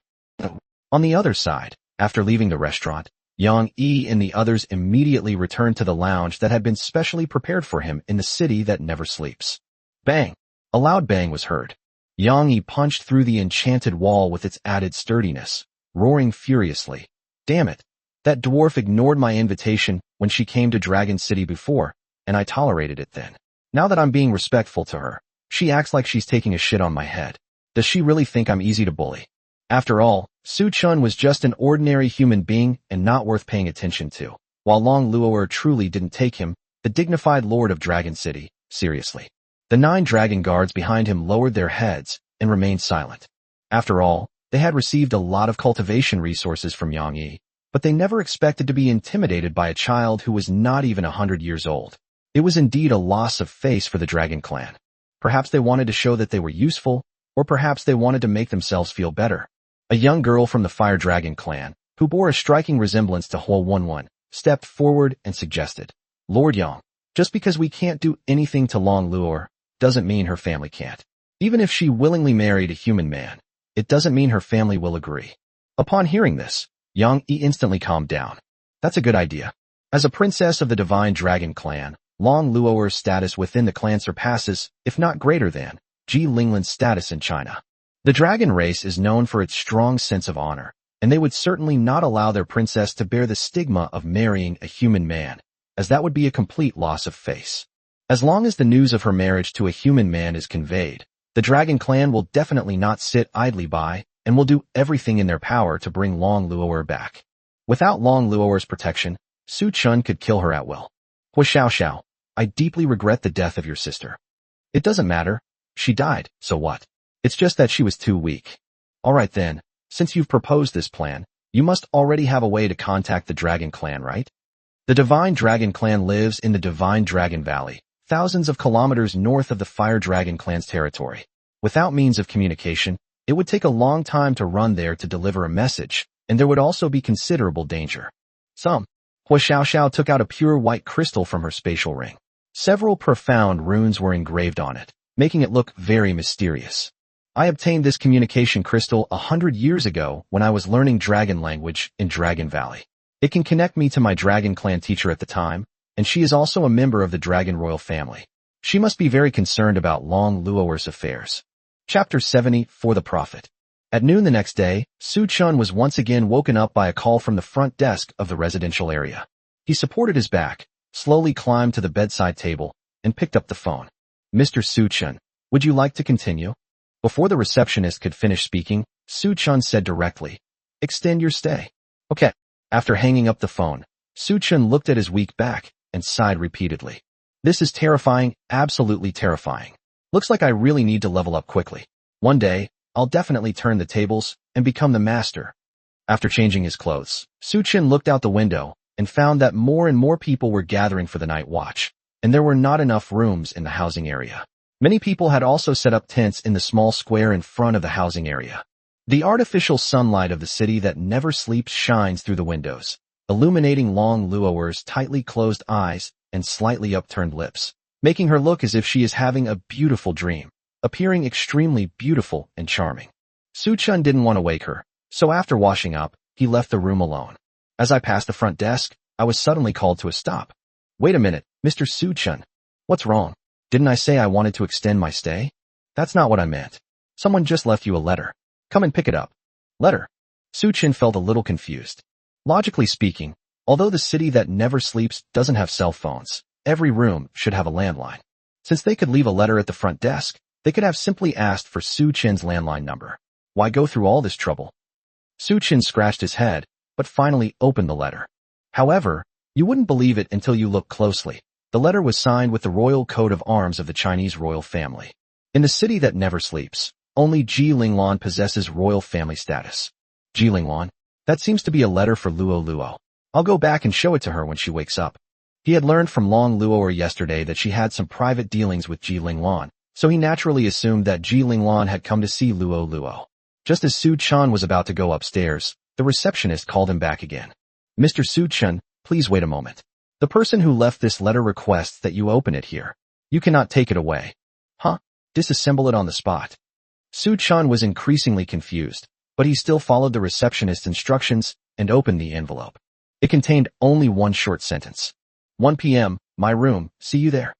On the other side, after leaving the restaurant, Yang Yi and the others immediately returned to the lounge that had been specially prepared for him in the city that never sleeps. Bang! A loud bang was heard. Yang Yi punched through the enchanted wall with its added sturdiness, roaring furiously. "Damn it! That dwarf ignored my invitation when she came to Dragon City before, and I tolerated it then. Now that I'm being respectful to her, she acts like she's taking a shit on my head. Does she really think I'm easy to bully? After all, Su Chun was just an ordinary human being and not worth paying attention to, while Long Luo'er truly didn't take him, the dignified lord of Dragon City, seriously." The 9 dragon guards behind him lowered their heads and remained silent. After all, they had received a lot of cultivation resources from Yang Yi, but they never expected to be intimidated by a child who was not even 100 years old. It was indeed a loss of face for the dragon clan. Perhaps they wanted to show that they were useful, Or perhaps they wanted to make themselves feel better. A young girl from the Fire Dragon clan, who bore a striking resemblance to Huo 11, stepped forward and suggested, Lord Yang, just because we can't do anything to Long Luo doesn't mean her family can't. Even if she willingly married a human man, it doesn't mean her family will agree. Upon hearing this, Yang Yi instantly calmed down. That's a good idea. As a princess of the Divine Dragon clan, Long Luo's status within the clan surpasses, if not greater than, Ji Linglan's status in China. The dragon race is known for its strong sense of honor, and they would certainly not allow their princess to bear the stigma of marrying a human man, as that would be a complete loss of face. As long as the news of her marriage to a human man is conveyed, the dragon clan will definitely not sit idly by and will do everything in their power to bring Long Luo back. Without Long Luo's protection, Su Chun could kill her at will. Hua Xiao, I deeply regret the death of your sister. It doesn't matter. She died, so what? It's just that she was too weak. Alright then, since you've proposed this plan, you must already have a way to contact the Dragon Clan, right? The Divine Dragon Clan lives in the Divine Dragon Valley, thousands of kilometers north of the Fire Dragon Clan's territory. Without means of communication, it would take a long time to run there to deliver a message, and there would also be considerable danger. Hua Xiao took out a pure white crystal from her spatial ring. Several profound runes were engraved on it, making it look very mysterious. I obtained this communication crystal 100 years ago when I was learning dragon language in Dragon Valley. It can connect me to my Dragon Clan teacher at the time, and she is also a member of the Dragon Royal family. She must be very concerned about Long Luo's affairs. Chapter 70 For the Prophet. At noon the next day, Su Chun was once again woken up by a call from the front desk of the residential area. He supported his back, slowly climbed to the bedside table, and picked up the phone. Mr. Su Chun, would you like to continue? Before the receptionist could finish speaking, Su Chun said directly, extend your stay. Okay. After hanging up the phone, Su Chun looked at his weak back and sighed repeatedly. This is terrifying, absolutely terrifying. Looks like I really need to level up quickly. One day, I'll definitely turn the tables and become the master. After changing his clothes, Su Chun looked out the window and found that more and more people were gathering for the night watch, and there were not enough rooms in the housing area. Many people had also set up tents in the small square in front of the housing area. The artificial sunlight of the city that never sleeps shines through the windows, illuminating Long Luo's tightly closed eyes and slightly upturned lips, making her look as if she is having a beautiful dream, appearing extremely beautiful and charming. Su Chun didn't want to wake her, so after washing up, he left the room alone. As I passed the front desk, I was suddenly called to a stop. Wait a minute, Mr. Su Chun. What's wrong? Didn't I say I wanted to extend my stay? That's not what I meant. Someone just left you a letter. Come and pick it up. Letter. Su Chun felt a little confused. Logically speaking, although the city that never sleeps doesn't have cell phones, every room should have a landline. Since they could leave a letter at the front desk, they could have simply asked for Su Chun's landline number. Why go through all this trouble? Su Chun scratched his head, but finally opened the letter. However, you wouldn't believe it until you look closely. The letter was signed with the royal coat of arms of the Chinese royal family. In the city that never sleeps, only Ji Linglan possesses royal family status. Ji Linglan? That seems to be a letter for Luo Luo. I'll go back and show it to her when she wakes up. He had learned from Long Luo yesterday that she had some private dealings with Ji Linglan, so he naturally assumed that Ji Linglan had come to see Luo Luo. Just as Su Chun was about to go upstairs, the receptionist called him back again. Mr. Su Chun, please wait a moment. The person who left this letter requests that you open it here. You cannot take it away. Huh? Disassemble it on the spot. Su Chun was increasingly confused, but he still followed the receptionist's instructions and opened the envelope. It contained only one short sentence. 1 p.m., my room, see you there.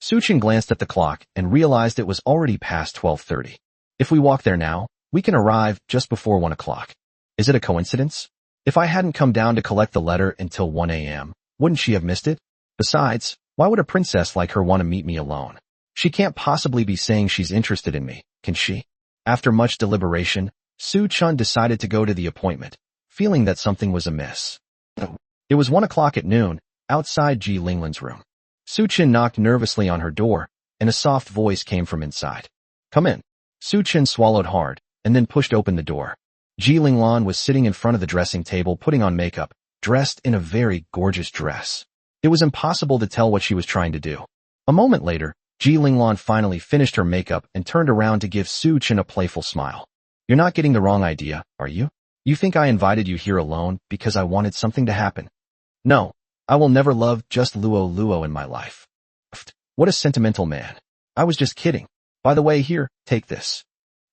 Su Chun glanced at the clock and realized it was already past 12:30. If we walk there now, we can arrive just before 1 o'clock. Is it a coincidence? If I hadn't come down to collect the letter until 1 a.m., wouldn't she have missed it? Besides, why would a princess like her want to meet me alone? She can't possibly be saying she's interested in me, can she? After much deliberation, Su Chun decided to go to the appointment, feeling that something was amiss. It was 1 o'clock at noon, outside Ji Linglan's room. Su Chun knocked nervously on her door, and a soft voice came from inside. Come in. Su Chun swallowed hard, and then pushed open the door. Ji Linglan was sitting in front of the dressing table putting on makeup, dressed in a very gorgeous dress. It was impossible to tell what she was trying to do. A moment later, Ji Linglan finally finished her makeup and turned around to give Su Chen a playful smile. You're not getting the wrong idea, are you? You think I invited you here alone because I wanted something to happen? No, I will never love just Luo Luo in my life. What a sentimental man. I was just kidding. By the way, here, take this.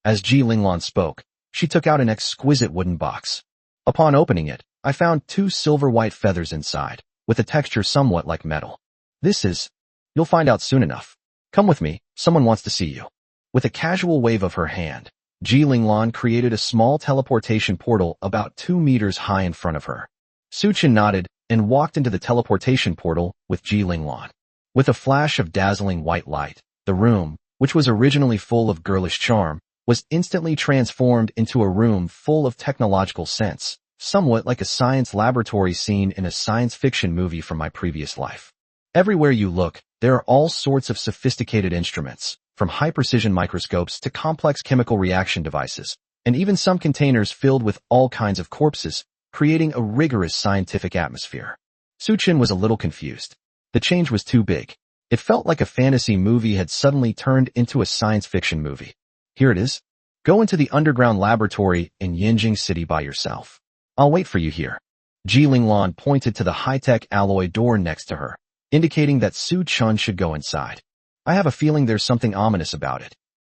As Ji Linglan spoke, she took out an exquisite wooden box. Upon opening it, I found 2 silver white feathers inside, with a texture somewhat like metal. This is... You'll find out soon enough. Come with me, someone wants to see you. With a casual wave of her hand, Ji Linglan created a small teleportation portal about 2 meters high in front of her. Su Chen nodded and walked into the teleportation portal with Ji Linglan. With a flash of dazzling white light, the room, which was originally full of girlish charm, was instantly transformed into a room full of technological sense, somewhat like a science laboratory scene in a science fiction movie from my previous life. Everywhere you look, there are all sorts of sophisticated instruments, from high-precision microscopes to complex chemical reaction devices, and even some containers filled with all kinds of corpses, creating a rigorous scientific atmosphere. Su Chen was a little confused. The change was too big. It felt like a fantasy movie had suddenly turned into a science fiction movie. Here it is. Go into the underground laboratory in Yinjing City by yourself. I'll wait for you here. Ji Linglan pointed to the high-tech alloy door next to her, indicating that Su Chen should go inside. I have a feeling there's something ominous about it.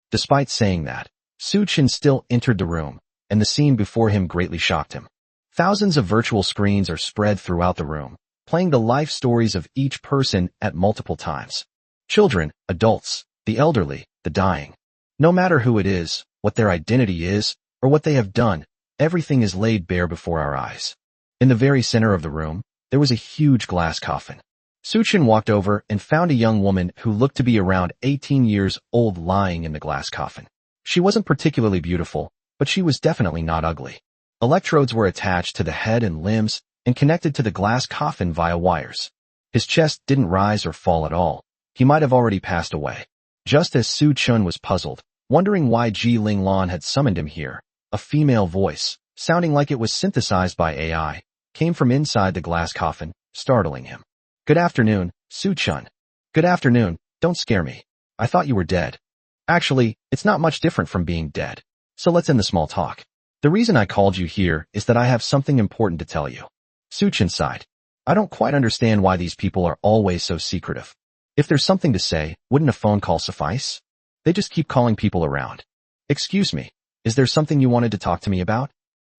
Despite saying that, Su Chen still entered the room, and the scene before him greatly shocked him. Thousands of virtual screens are spread throughout the room, playing the life stories of each person at multiple times. Children, adults, the elderly, the dying. No matter who it is, what their identity is, or what they have done, everything is laid bare before our eyes. In the very center of the room, there was a huge glass coffin. Su Chen walked over and found a young woman who looked to be around 18 years old lying in the glass coffin. She wasn't particularly beautiful, but she was definitely not ugly. Electrodes were attached to the head and limbs and connected to the glass coffin via wires. His chest didn't rise or fall at all. He might have already passed away. Just as Su Chen was puzzled, wondering why Ji Linglan had summoned him here, a female voice, sounding like it was synthesized by AI, came from inside the glass coffin, startling him. Good afternoon, Su Chen. Good afternoon, don't scare me. I thought you were dead. Actually, it's not much different from being dead. So let's end the small talk. The reason I called you here is that I have something important to tell you. Su Chen sighed. I don't quite understand why these people are always so secretive. If there's something to say, wouldn't a phone call suffice? They just keep calling people around. Excuse me, is there something you wanted to talk to me about?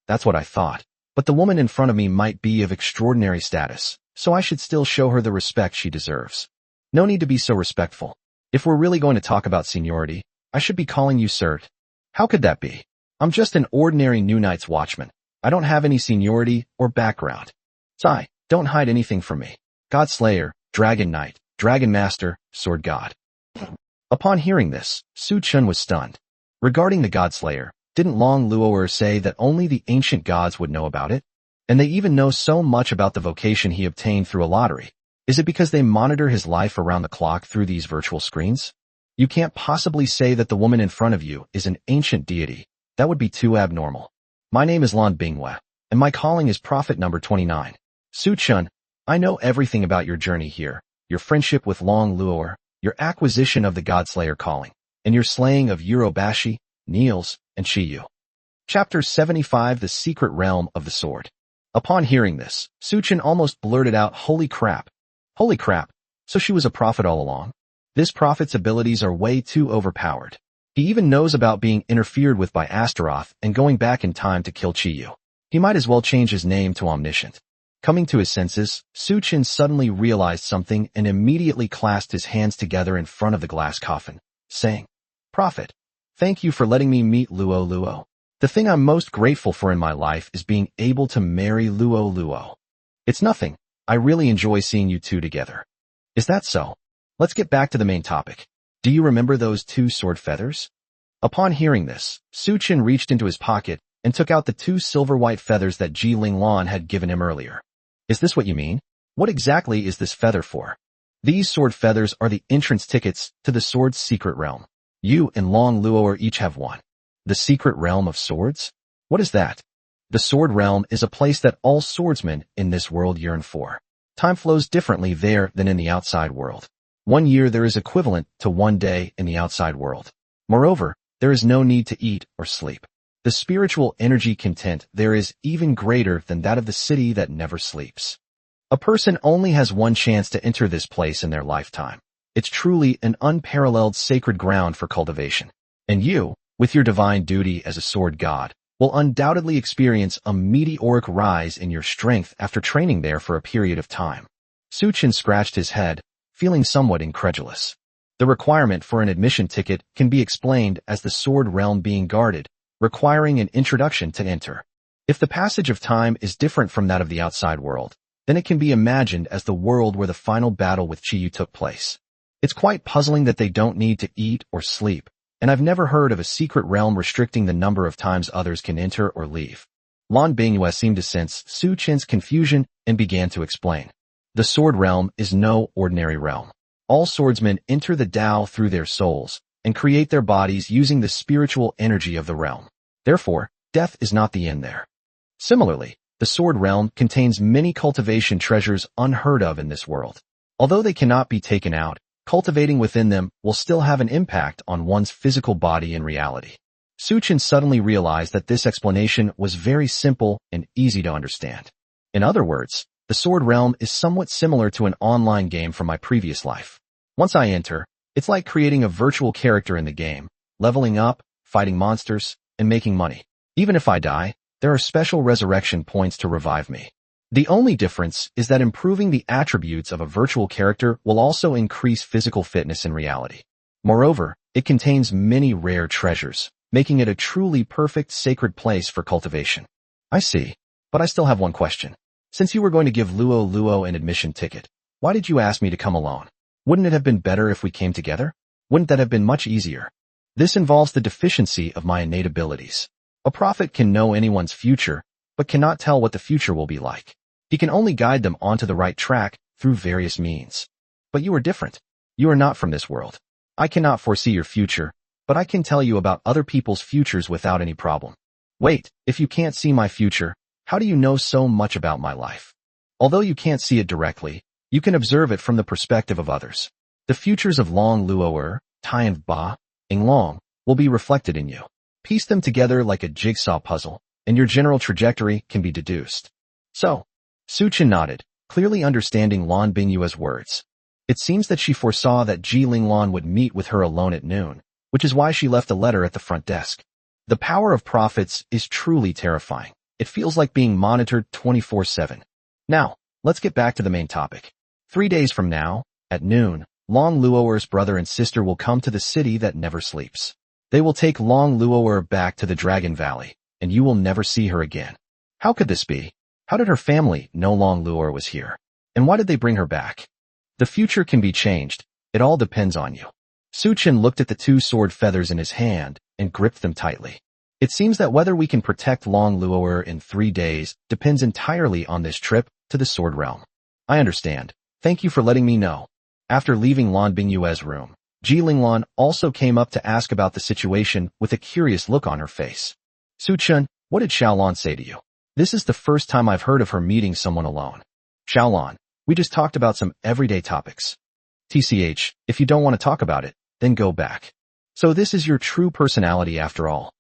That's what I thought. But the woman in front of me might be of extraordinary status, so I should still show her the respect she deserves. No need to be so respectful. If we're really going to talk about seniority, I should be calling you Sir. How could that be? I'm just an ordinary new night's watchman. I don't have any seniority or background. Sigh, don't hide anything from me. God Slayer, Dragon Knight, Dragon Master, Sword God. Upon hearing this, Su Chen was stunned. Regarding the God Slayer, didn't Long Luoer say that only the ancient gods would know about it? And they even know so much about the vocation he obtained through a lottery. Is it because they monitor his life around the clock through these virtual screens? You can't possibly say that the woman in front of you is an ancient deity. That would be too abnormal. My name is Lan Bingwe, and my calling is Prophet number 29. Su Chen, I know everything about your journey here, your friendship with Long Luoer, your acquisition of the Godslayer calling, and your slaying of Yurobashi, Niels, and Shiyu. Chapter 75 The Secret Realm of the Sword. Upon hearing this, Su Chen almost blurted out, Holy crap. Holy crap. So she was a prophet all along? This prophet's abilities are way too overpowered. He even knows about being interfered with by Astaroth and going back in time to kill Chiyu. He might as well change his name to Omniscient. Coming to his senses, Su Chen suddenly realized something and immediately clasped his hands together in front of the glass coffin, saying, Prophet, thank you for letting me meet Luo Luo. The thing I'm most grateful for in my life is being able to marry Luo Luo. It's nothing. I really enjoy seeing you two together. Is that so? Let's get back to the main topic. Do you remember those 2 sword feathers? Upon hearing this, Su Chen reached into his pocket and took out the 2 silver white feathers that Ji Linglan had given him earlier. Is this what you mean? What exactly is this feather for? These sword feathers are the entrance tickets to the sword's secret realm. You and Long Luoer each have one. The secret realm of swords? What is that? The sword realm is a place that all swordsmen in this world yearn for. Time flows differently there than in the outside world. 1 year there is equivalent to 1 day in the outside world. Moreover, there is no need to eat or sleep. The spiritual energy content there is even greater than that of the city that never sleeps. A person only has one chance to enter this place in their lifetime. It's truly an unparalleled sacred ground for cultivation. And you, with your divine duty as a sword god, will undoubtedly experience a meteoric rise in your strength after training there for a period of time. Suchin scratched his head, feeling somewhat incredulous. The requirement for an admission ticket can be explained as the sword realm being guarded, requiring an introduction to enter. If the passage of time is different from that of the outside world, then it can be imagined as the world where the final battle with Chiyu took place. It's quite puzzling that they don't need to eat or sleep, and I've never heard of a secret realm restricting the number of times others can enter or leave. Lan Bingyue seemed to sense Su Chin's confusion and began to explain. The sword realm is no ordinary realm. All swordsmen enter the Tao through their souls and create their bodies using the spiritual energy of the realm. Therefore, death is not the end there. Similarly, the sword realm contains many cultivation treasures unheard of in this world. Although they cannot be taken out, cultivating within them will still have an impact on one's physical body in reality. Suchin suddenly realized that this explanation was very simple and easy to understand. In other words, the sword realm is somewhat similar to an online game from my previous life. Once I enter, it's like creating a virtual character in the game, leveling up, fighting monsters, and making money. Even if I die, there are special resurrection points to revive me. The only difference is that improving the attributes of a virtual character will also increase physical fitness in reality. Moreover, it contains many rare treasures, making it a truly perfect sacred place for cultivation. I see, but I still have one question. Since you were going to give Luo an admission ticket, why did you ask me to come alone? Wouldn't it have been better if we came together? Wouldn't that have been much easier? This involves the deficiency of my innate abilities. A prophet can know anyone's future, but cannot tell what the future will be like. He can only guide them onto the right track through various means. But you are different. You are not from this world. I cannot foresee your future, but I can tell you about other people's futures without any problem. Wait, if you can't see my future, how do you know so much about my life? Although you can't see it directly, you can observe it from the perspective of others. The futures of Long Luo'er, Tian Ba, and Long will be reflected in you. Piece them together like a jigsaw puzzle, and your general trajectory can be deduced. So, Suchin nodded, clearly understanding Lan Bingyue's words. It seems that she foresaw that Ji Linglan would meet with her alone at noon, which is why she left a letter at the front desk. The power of prophets is truly terrifying. It feels like being monitored 24/7. Now, let's get back to the main topic. 3 days from now, at noon, Long Luo'er's brother and sister will come to the city that never sleeps. They will take Long Luo'er back to the Dragon Valley, and you will never see her again. How could this be? How did her family know Long Luo'er was here? And why did they bring her back? The future can be changed. It all depends on you. Suchin looked at the 2 sword feathers in his hand and gripped them tightly. It seems that whether we can protect Long Luo'er in 3 days depends entirely on this trip to the sword realm. I understand. Thank you for letting me know. After leaving Lan Bingyue's room, Ji Linglan also came up to ask about the situation with a curious look on her face. Suchin, what did Xiaolan say to you? This is the first time I've heard of her meeting someone alone. Xiaolan, we just talked about some everyday topics. TCH, if you don't want to talk about it, then go back. So this is your true personality after all.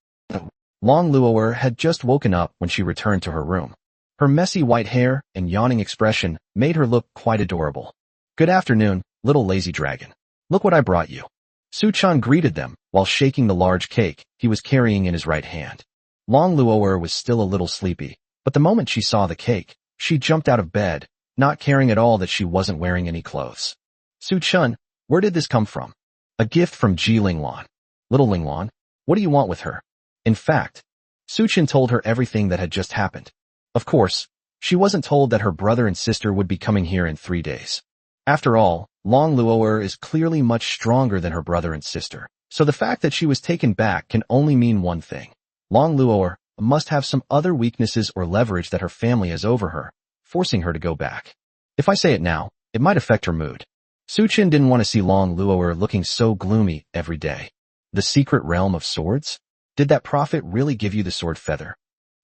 Long Luo'er had just woken up when she returned to her room. Her messy white hair and yawning expression made her look quite adorable. Good afternoon, little lazy dragon. Look what I brought you. Suchan greeted them while shaking the large cake he was carrying in his right hand. Long Luo'er was still a little sleepy, but the moment she saw the cake, she jumped out of bed, not caring at all that she wasn't wearing any clothes. Suchan, where did this come from? A gift from Ji Linglan. Little Linglan, what do you want with her? In fact, Suchin told her everything that had just happened. Of course, she wasn't told that her brother and sister would be coming here in 3 days. After all, Long Luo'er is clearly much stronger than her brother and sister, so the fact that she was taken back can only mean one thing. Long Luo'er must have some other weaknesses or leverage that her family has over her, forcing her to go back. If I say it now, it might affect her mood. Suchin didn't want to see Long Luo'er looking so gloomy every day. The secret realm of swords? Did that prophet really give you the sword feather?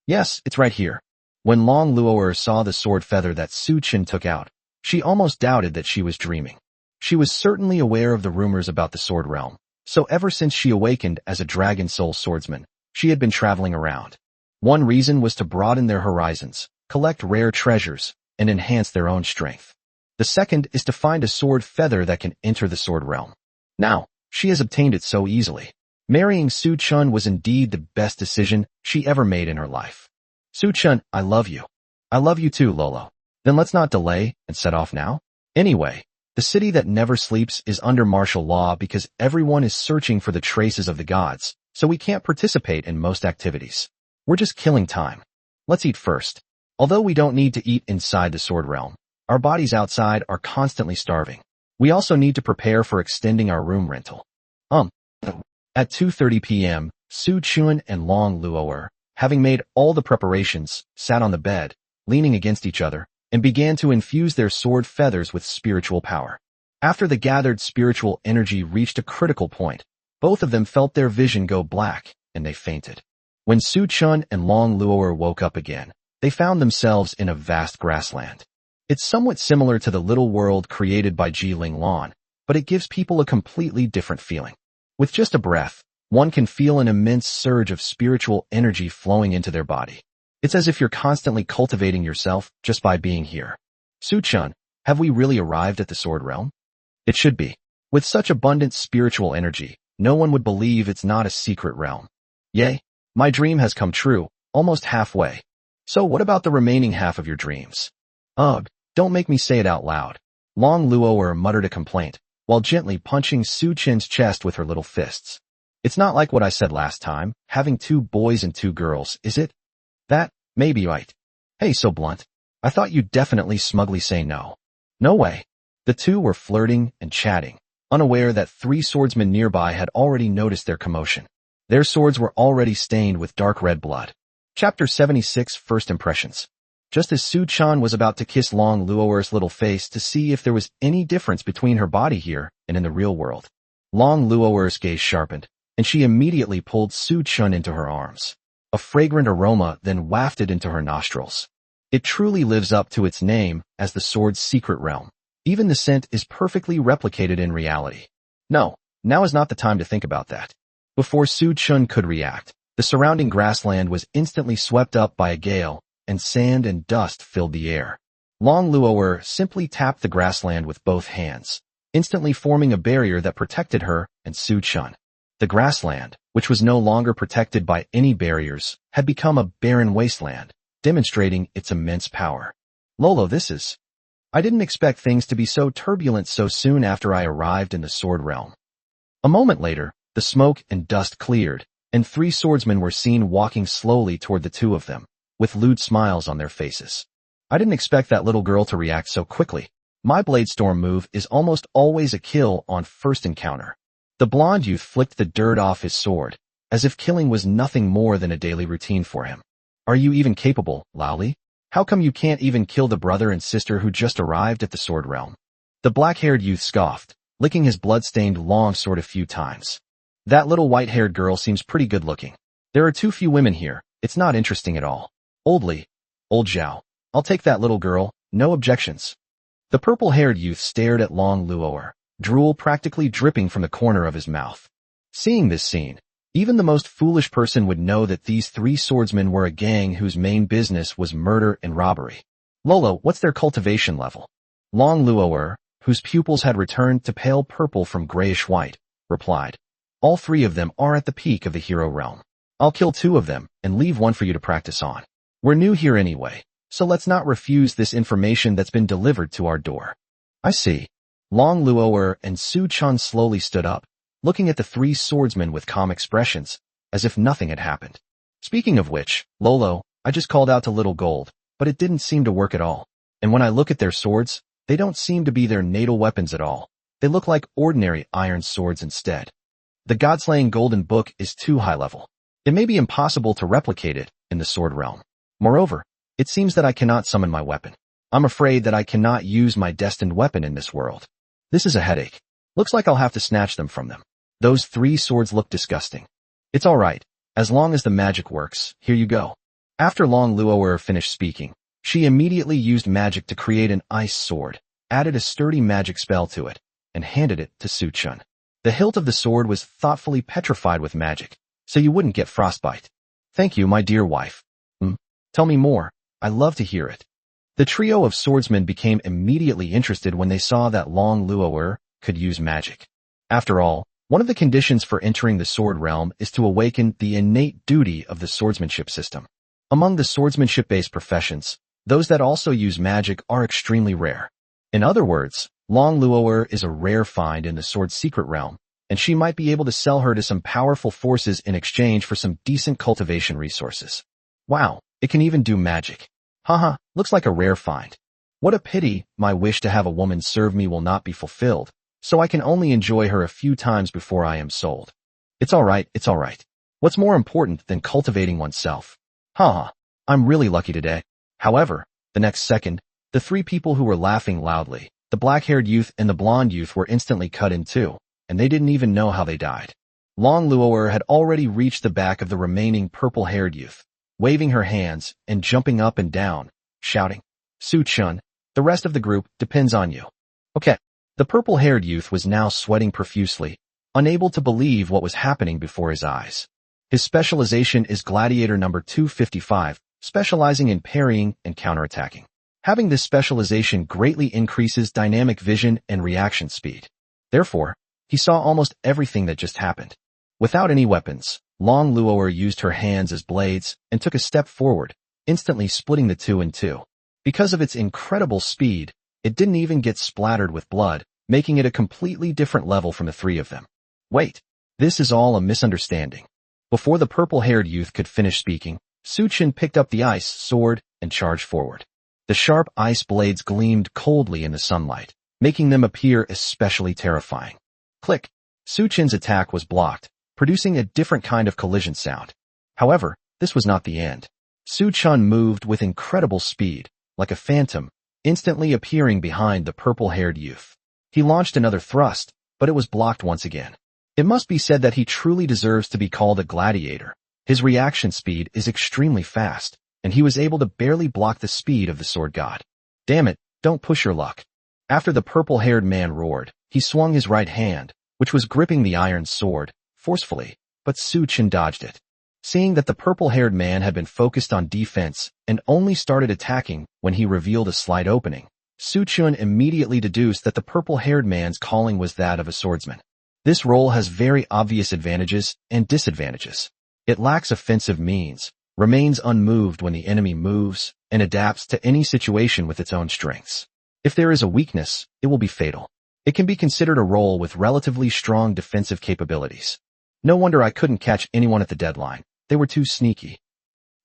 Yes, it's right here. When Long Luo'er saw the sword feather that Suchin took out, she almost doubted that she was dreaming. She was certainly aware of the rumors about the Sword Realm, so ever since she awakened as a Dragon Soul swordsman, she had been traveling around. One reason was to broaden their horizons, collect rare treasures, and enhance their own strength. The second is to find a sword feather that can enter the Sword Realm. Now, she has obtained it so easily. Marrying Su Chun was indeed the best decision she ever made in her life. Su Chun, I love you. I love you too, Lolo. Then let's not delay and set off now. Anyway, the city that never sleeps is under martial law because everyone is searching for the traces of the gods, so we can't participate in most activities. We're just killing time. Let's eat first. Although we don't need to eat inside the Sword Realm, our bodies outside are constantly starving. We also need to prepare for extending our room rental. At 2:30 p.m., Su Chun and Long Luo'er, having made all the preparations, sat on the bed, leaning against each other, and began to infuse their sword feathers with spiritual power. After the gathered spiritual energy reached a critical point, both of them felt their vision go black, and they fainted. When Su Chun and Long Luo'er woke up again, they found themselves in a vast grassland. It's somewhat similar to the little world created by Ji Ling Lan, but it gives people a completely different feeling. With just a breath, one can feel an immense surge of spiritual energy flowing into their body. It's as if you're constantly cultivating yourself just by being here. Su Chun, have we really arrived at the Sword Realm? It should be. With such abundant spiritual energy, no one would believe it's not a secret realm. Yay, my dream has come true, almost halfway. So what about the remaining half of your dreams? Ugh, don't make me say it out loud. Long Luo'er muttered a complaint, while gently punching Su Chun's chest with her little fists. It's not like what I said last time, having 2 boys and 2 girls, is it? That may be right. Hey, so blunt. I thought you'd definitely smugly say no. No way. The two were flirting and chatting, unaware that 3 swordsmen nearby had already noticed their commotion. Their swords were already stained with dark red blood. Chapter 76 First Impressions. Just as Su Chun was about to kiss Long Luo'er's little face to see if there was any difference between her body here and in the real world, Long Luo'er's gaze sharpened, and she immediately pulled Su Chun into her arms. A fragrant aroma then wafted into her nostrils. It truly lives up to its name as the sword's secret realm. Even the scent is perfectly replicated in reality. No, now is not the time to think about that. Before Su Chun could react, the surrounding grassland was instantly swept up by a gale, and sand and dust filled the air. Long Luo'er simply tapped the grassland with both hands, instantly forming a barrier that protected her and Su Chun. The grassland, which was no longer protected by any barriers, had become a barren wasteland, demonstrating its immense power. Lolo, I didn't expect things to be so turbulent so soon after I arrived in the Sword Realm. A moment later, the smoke and dust cleared, and 3 swordsmen were seen walking slowly toward the 2 of them, with lewd smiles on their faces. I didn't expect that little girl to react so quickly. My Blade Storm move is almost always a kill on first encounter. The blonde youth flicked the dirt off his sword, as if killing was nothing more than a daily routine for him. Are you even capable, Loli? How come you can't even kill the brother and sister who just arrived at the Sword Realm? The black-haired youth scoffed, licking his blood-stained long sword a few times. That little white-haired girl seems pretty good-looking. There are too few women here, it's not interesting at all. Old Zhao, I'll take that little girl, no objections. The purple-haired youth stared at Long Luo'er, drool practically dripping from the corner of his mouth. Seeing this scene, even the most foolish person would know that these 3 swordsmen were a gang whose main business was murder and robbery. Lolo, what's their cultivation level? Long Luo'er, whose pupils had returned to pale purple from grayish-white, replied. All 3 of them are at the peak of the hero realm. I'll kill 2 of them and leave 1 for you to practice on. We're new here anyway, so let's not refuse this information that's been delivered to our door. I see. Long Luo'er and Su Chun slowly stood up, looking at the 3 swordsmen with calm expressions, as if nothing had happened. Speaking of which, Lolo, I just called out to Little Gold, but it didn't seem to work at all. And when I look at their swords, they don't seem to be their natal weapons at all. They look like ordinary iron swords instead. The God-slaying golden book is too high level. It may be impossible to replicate it in the Sword Realm. Moreover, it seems that I cannot summon my weapon. I'm afraid that I cannot use my destined weapon in this world. This is a headache. Looks like I'll have to snatch them from them. Those 3 swords look disgusting. It's alright. As long as the magic works, here you go. After Long Luo'er finished speaking, she immediately used magic to create an ice sword, added a sturdy magic spell to it, and handed it to Su-chun. The hilt of the sword was thoughtfully petrified with magic, so you wouldn't get frostbite. Thank you, my dear wife. Tell me more. I love to hear it. The trio of swordsmen became immediately interested when they saw that Long Luo'er could use magic. After all, one of the conditions for entering the sword realm is to awaken the innate duty of the swordsmanship system. Among the swordsmanship-based professions, those that also use magic are extremely rare. In other words, Long Luo'er is a rare find in the sword secret realm, and she might be able to sell her to some powerful forces in exchange for some decent cultivation resources. Wow, it can even do magic. Haha, looks like a rare find. What a pity my wish to have a woman serve me will not be fulfilled, so I can only enjoy her a few times before I am sold. It's alright. What's more important than cultivating oneself? Haha, I'm really lucky today. However, the next second, the three people who were laughing loudly, the black-haired youth and the blonde youth, were instantly cut in two, and they didn't even know how they died. Long Luo'er had already reached the back of the remaining purple-haired youth, waving her hands and jumping up and down, shouting, Su-chun, the rest of the group depends on you. Okay. The purple-haired youth was now sweating profusely, unable to believe what was happening before his eyes. His specialization is Gladiator number 255, specializing in parrying and counterattacking. Having this specialization greatly increases dynamic vision and reaction speed. Therefore, he saw almost everything that just happened. Without any weapons, Long Luo'er used her hands as blades and took a step forward, instantly splitting the two in two. Because of its incredible speed, it didn't even get splattered with blood, making it a completely different level from the three of them. Wait, this is all a misunderstanding. Before the purple-haired youth could finish speaking, Su-chun picked up the ice sword and charged forward. The sharp ice blades gleamed coldly in the sunlight, making them appear especially terrifying. Click! Su-chun's attack was blocked, producing a different kind of collision sound. However, this was not the end. Su-chun moved with incredible speed, like a phantom, instantly appearing behind the purple-haired youth. He launched another thrust, but it was blocked once again. It must be said that he truly deserves to be called a gladiator. His reaction speed is extremely fast, and he was able to barely block the speed of the sword god. Damn it, don't push your luck. After the purple-haired man roared, he swung his right hand, which was gripping the iron sword, forcefully, but Su-chun dodged it. Seeing that the purple-haired man had been focused on defense and only started attacking when he revealed a slight opening, Su-chun immediately deduced that the purple-haired man's calling was that of a swordsman. This role has very obvious advantages and disadvantages. It lacks offensive means, remains unmoved when the enemy moves, and adapts to any situation with its own strengths. If there is a weakness, it will be fatal. It can be considered a role with relatively strong defensive capabilities. No wonder I couldn't catch anyone at the deadline. They were too sneaky.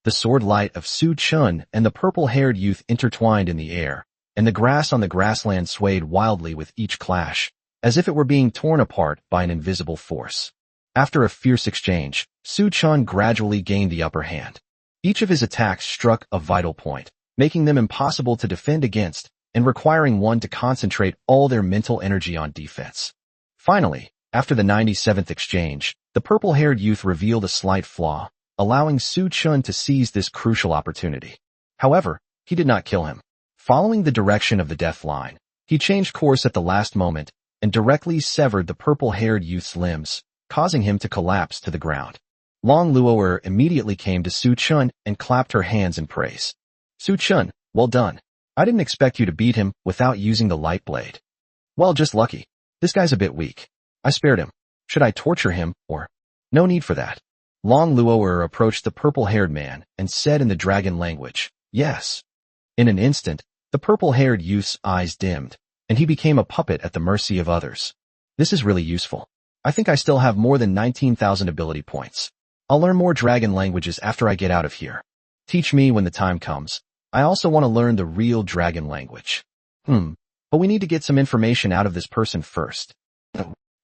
The sword light of Su-chun and the purple-haired youth intertwined in the air, and the grass on the grassland swayed wildly with each clash, as if it were being torn apart by an invisible force. After a fierce exchange, Su-chun gradually gained the upper hand. Each of his attacks struck a vital point, making them impossible to defend against and requiring one to concentrate all their mental energy on defense. Finally, after the 97th exchange, the purple-haired youth revealed a slight flaw, allowing Su-chun to seize this crucial opportunity. However, he did not kill him. Following the direction of the death line, he changed course at the last moment and directly severed the purple-haired youth's limbs, causing him to collapse to the ground. Long Luo'er immediately came to Su-chun and clapped her hands in praise. Su-chun, well done. I didn't expect you to beat him without using the light blade. Well, just lucky. This guy's a bit weak. I spared him. Should I torture him, or? No need for that. Long Luo'er approached the purple-haired man and said in the dragon language, yes. In an instant, the purple-haired youth's eyes dimmed, and he became a puppet at the mercy of others. This is really useful. I think I still have more than 19,000 ability points. I'll learn more dragon languages after I get out of here. Teach me when the time comes. I also want to learn the real dragon language. But we need to get some information out of this person first.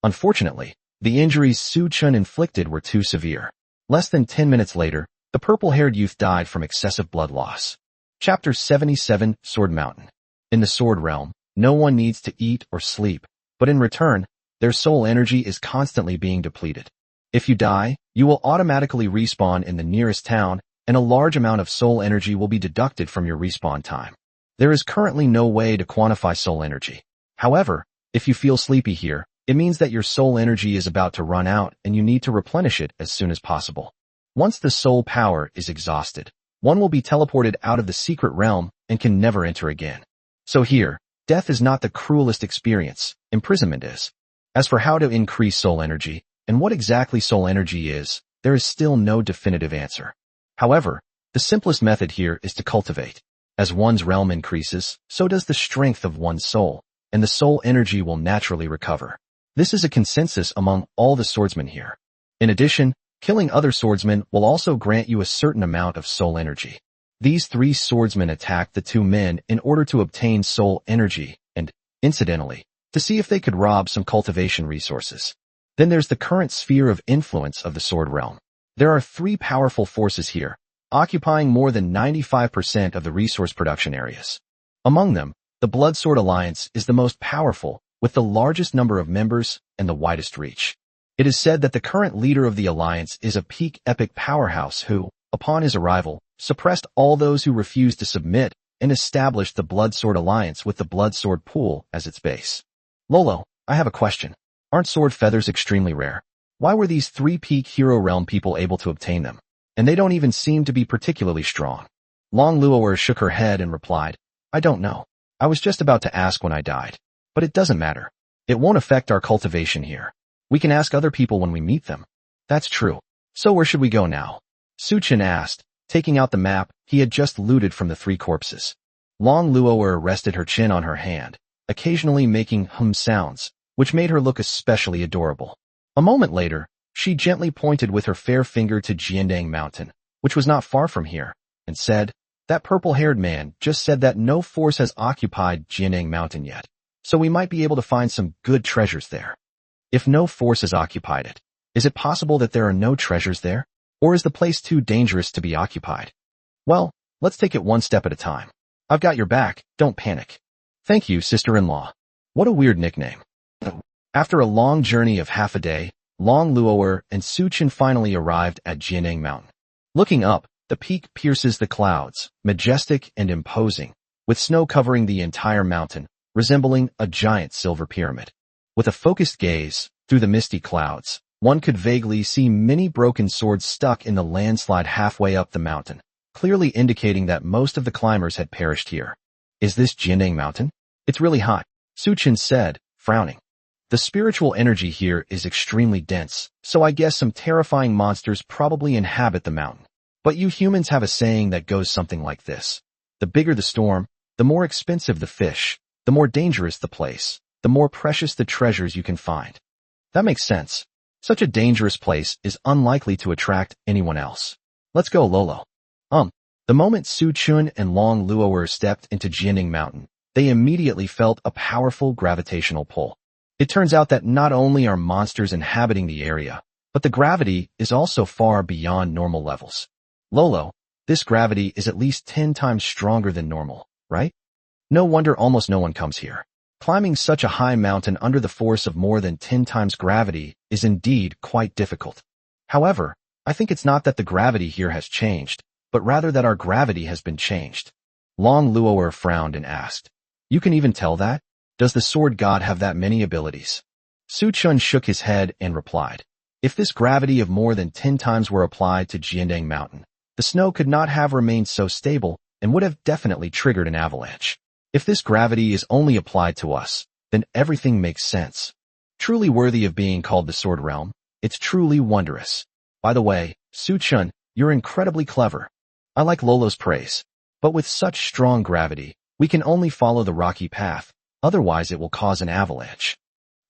Unfortunately, the injuries Su-chun inflicted were too severe. Less than 10 minutes later, the purple-haired youth died from excessive blood loss. Chapter 77, Sword Mountain. In the sword realm, no one needs to eat or sleep, but in return, their soul energy is constantly being depleted. If you die, you will automatically respawn in the nearest town, and a large amount of soul energy will be deducted from your respawn time. There is currently no way to quantify soul energy. However, If you feel sleepy here, it means that your soul energy is about to run out and you need to replenish it as soon as possible. Once the soul power is exhausted, one will be teleported out of the secret realm and can never enter again. So here, death is not the cruelest experience, imprisonment is. As for how to increase soul energy, and what exactly soul energy is, there is still no definitive answer. However, the simplest method here is to cultivate. As one's realm increases, so does the strength of one's soul, and the soul energy will naturally recover. This is a consensus among all the swordsmen here. In addition, killing other swordsmen will also grant you a certain amount of soul energy. These 3 swordsmen attacked the 2 men in order to obtain soul energy and, incidentally, to see if they could rob some cultivation resources. Then there's the current sphere of influence of the sword realm. There are 3 powerful forces here, occupying more than 95% of the resource production areas. Among them, the Blood Sword Alliance is the most powerful, with the largest number of members and the widest reach. It is said that the current leader of the alliance is a peak epic powerhouse who, upon his arrival, suppressed all those who refused to submit and established the Blood Sword Alliance with the Blood Sword Pool as its base. Lolo, I have a question. Aren't sword feathers extremely rare? Why were these 3 peak hero realm people able to obtain them? And they don't even seem to be particularly strong. Long Luoer shook her head and replied, I don't know. I was just about to ask when I died. But it doesn't matter. It won't affect our cultivation here. We can ask other people when we meet them. That's true. So where should we go now? Su Chen asked, taking out the map he had just looted from the 3 corpses. Long Luoer rested her chin on her hand, occasionally making sounds, which made her look especially adorable. A moment later, she gently pointed with her fair finger to Jiandang Mountain, which was not far from here, and said, that purple-haired man just said that no force has occupied Jiandang Mountain yet, so we might be able to find some good treasures there. If no force has occupied it, is it possible that there are no treasures there? Or is the place too dangerous to be occupied? Well, let's take it one step at a time. I've got your back, don't panic. Thank you, sister-in-law. What a weird nickname. After a long journey of half a day, Long Luoer and Su Chen finally arrived at Jiandang Mountain. Looking up, the peak pierces the clouds, majestic and imposing, with snow covering the entire mountain, resembling a giant silver pyramid. With a focused gaze, through the misty clouds, one could vaguely see many broken swords stuck in the landslide halfway up the mountain, clearly indicating that most of the climbers had perished here. Is this Jiandang Mountain? It's really hot, Su Chen said, frowning. The spiritual energy here is extremely dense, so I guess some terrifying monsters probably inhabit the mountain. But you humans have a saying that goes something like this. The bigger the storm, the more expensive the fish, the more dangerous the place, the more precious the treasures you can find. That makes sense. Such a dangerous place is unlikely to attract anyone else. Let's go, Lolo. The moment Su Chen and Long Luoer stepped into Jiandang Mountain, they immediately felt a powerful gravitational pull. It turns out that not only are monsters inhabiting the area, but the gravity is also far beyond normal levels. Lolo, this gravity is at least 10 times stronger than normal, right? No wonder almost no one comes here. Climbing such a high mountain under the force of more than 10 times gravity is indeed quite difficult. However, I think it's not that the gravity here has changed, but rather that our gravity has been changed. Long Luoer frowned and asked, You can even tell that? Does the sword god have that many abilities? Su Chen shook his head and replied, If this gravity of more than 10 times were applied to Jiandang Mountain, the snow could not have remained so stable and would have definitely triggered an avalanche. If this gravity is only applied to us, then everything makes sense. Truly worthy of being called the Sword Realm, it's truly wondrous. By the way, Su Chen, you're incredibly clever. I like Lolo's praise. But with such strong gravity, we can only follow the rocky path, otherwise it will cause an avalanche.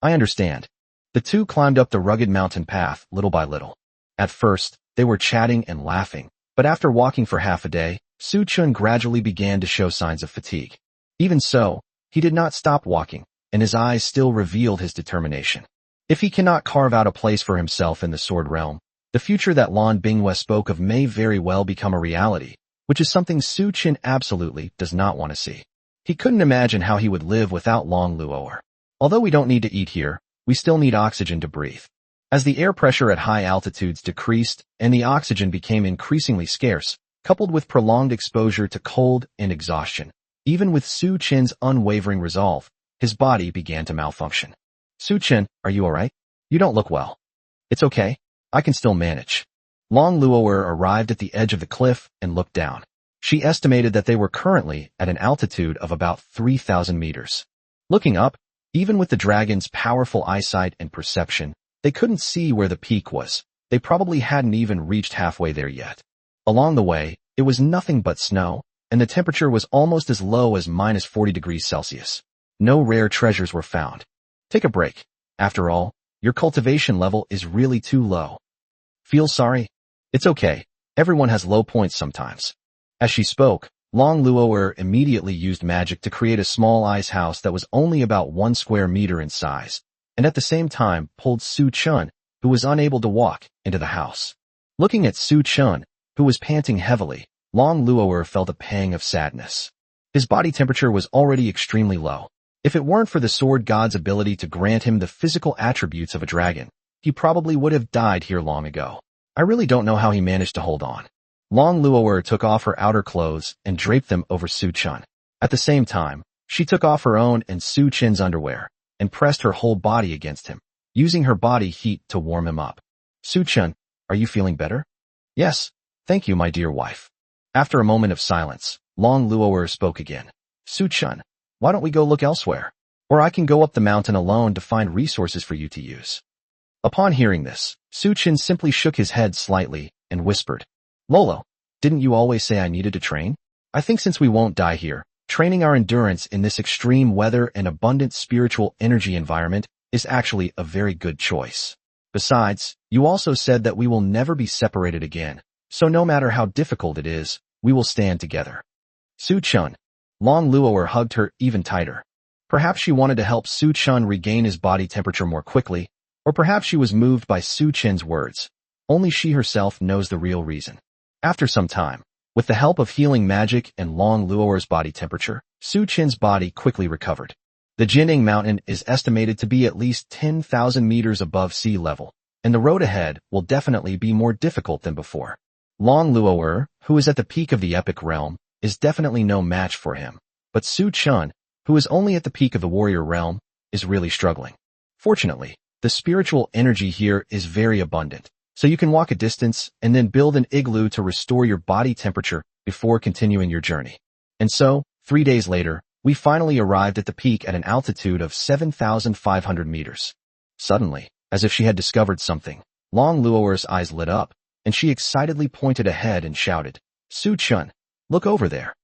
I understand. The two climbed up the rugged mountain path little by little. At first, they were chatting and laughing, but after walking for half a day, Su Chen gradually began to show signs of fatigue. Even so, he did not stop walking, and his eyes still revealed his determination. If he cannot carve out a place for himself in the Sword Realm, the future that Lan Binghua spoke of may very well become a reality, which is something Su Chen absolutely does not want to see. He couldn't imagine how he would live without Long Luoer. Although we don't need to eat here, we still need oxygen to breathe. As the air pressure at high altitudes decreased and the oxygen became increasingly scarce, coupled with prolonged exposure to cold and exhaustion, even with Su Chen's unwavering resolve, his body began to malfunction. Su-chin, are you alright? You don't look well. It's okay. I can still manage. Long Luo'er arrived at the edge of the cliff and looked down. She estimated that they were currently at an altitude of about 3,000 meters. Looking up, even with the dragon's powerful eyesight and perception, they couldn't see where the peak was. They probably hadn't even reached halfway there yet. Along the way, it was nothing but snow, and the temperature was almost as low as minus 40 degrees Celsius. No rare treasures were found. Take a break. After all, your cultivation level is really too low. Feel sorry? It's okay. Everyone has low points sometimes. As she spoke, Long Luo'er immediately used magic to create a small ice house that was only about 1 square meter in size, and at the same time pulled Su-chun, who was unable to walk, into the house. Looking at Su-chun, who was panting heavily, Long Luo'er felt a pang of sadness. His body temperature was already extremely low. If it weren't for the sword god's ability to grant him the physical attributes of a dragon, he probably would have died here long ago. I really don't know how he managed to hold on. Long Luo'er took off her outer clothes and draped them over Su-chun. At the same time, she took off her own and Su-chin's underwear and pressed her whole body against him, using her body heat to warm him up. Su-chun, are you feeling better? Yes, thank you, my dear wife. After a moment of silence, Long Luo'er spoke again. Su-chun, why don't we go look elsewhere? Or I can go up the mountain alone to find resources for you to use. Upon hearing this, Su-chin simply shook his head slightly and whispered, Lolo, didn't you always say I needed to train? I think since we won't die here, training our endurance in this extreme weather and abundant spiritual energy environment is actually a very good choice. Besides, you also said that we will never be separated again, so no matter how difficult it is, we will stand together. Su-chun. Long Luo'er hugged her even tighter. Perhaps she wanted to help Su-chun regain his body temperature more quickly, or perhaps she was moved by Su-chin's words. Only she herself knows the real reason. After some time, with the help of healing magic and Long Luo'er's body temperature, Su-chin's body quickly recovered. The Jining Mountain is estimated to be at least 10,000 meters above sea level, and the road ahead will definitely be more difficult than before. Long Luo'er, who is at the peak of the epic realm, is definitely no match for him, but Su-chun, who is only at the peak of the warrior realm, is really struggling. Fortunately, the spiritual energy here is very abundant, so you can walk a distance and then build an igloo to restore your body temperature before continuing your journey. And so, 3 days later, we finally arrived at the peak at an altitude of 7,500 meters. Suddenly, as if she had discovered something, Long Luo'er's eyes lit up, and she excitedly pointed ahead and shouted, Su-chun, look over there.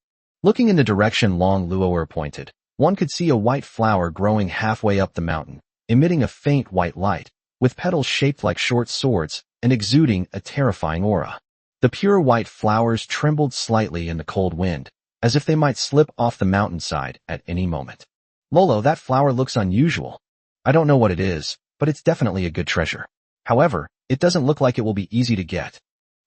Looking in the direction Long Luo'er pointed, one could see a white flower growing halfway up the mountain, emitting a faint white light, with petals shaped like short swords and exuding a terrifying aura. The pure white flowers trembled slightly in the cold wind, as if they might slip off the mountainside at any moment. Lolo, that flower looks unusual. I don't know what it is, but it's definitely a good treasure. However, it doesn't look like it will be easy to get.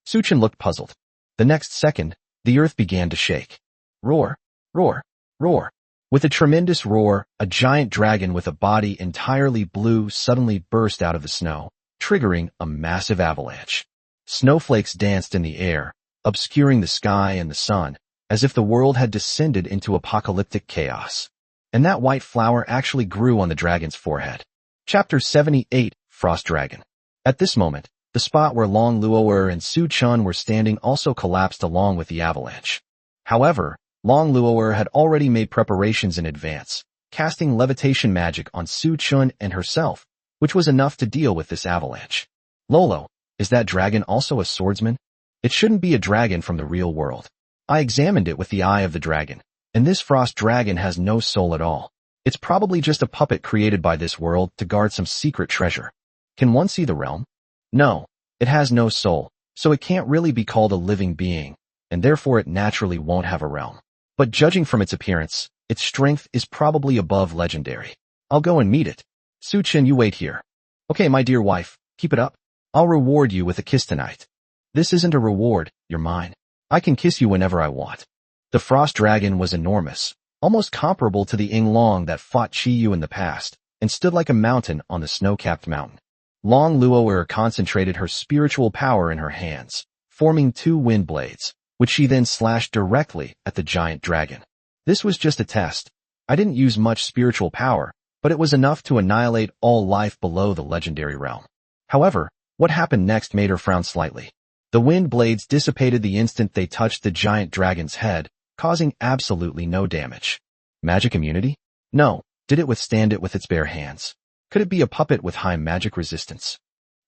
Su-chin looked puzzled. The next second, the earth began to shake. Roar, roar, roar. With a tremendous roar, a giant dragon with a body entirely blue suddenly burst out of the snow, triggering a massive avalanche. Snowflakes danced in the air, obscuring the sky and the sun, as if the world had descended into apocalyptic chaos. And that white flower actually grew on the dragon's forehead. Chapter 78, Frost Dragon. At this moment, the spot where Long Luo'er and Su-chun were standing also collapsed along with the avalanche. However, Long Luo'er had already made preparations in advance, casting levitation magic on Su-chun and herself, which was enough to deal with this avalanche. Lolo, is that dragon also a swordsman? It shouldn't be a dragon from the real world. I examined it with the eye of the dragon, and this frost dragon has no soul at all. It's probably just a puppet created by this world to guard some secret treasure. Can one see the realm? No, it has no soul, so it can't really be called a living being, and therefore it naturally won't have a realm. But judging from its appearance, its strength is probably above legendary. I'll go and meet it. Su-chin, you wait here. Okay, my dear wife, keep it up. I'll reward you with a kiss tonight. This isn't a reward, you're mine. I can kiss you whenever I want. The frost dragon was enormous, almost comparable to the Yinglong that fought Chi-Yu in the past, and stood like a mountain on the snow-capped mountain. Long Luo'er concentrated her spiritual power in her hands, forming 2 wind blades, which she then slashed directly at the giant dragon. This was just a test. I didn't use much spiritual power, but it was enough to annihilate all life below the legendary realm. However, what happened next made her frown slightly. The wind blades dissipated the instant they touched the giant dragon's head, causing absolutely no damage. Magic immunity? No. Did it withstand it with its bare hands? Could it be a puppet with high magic resistance?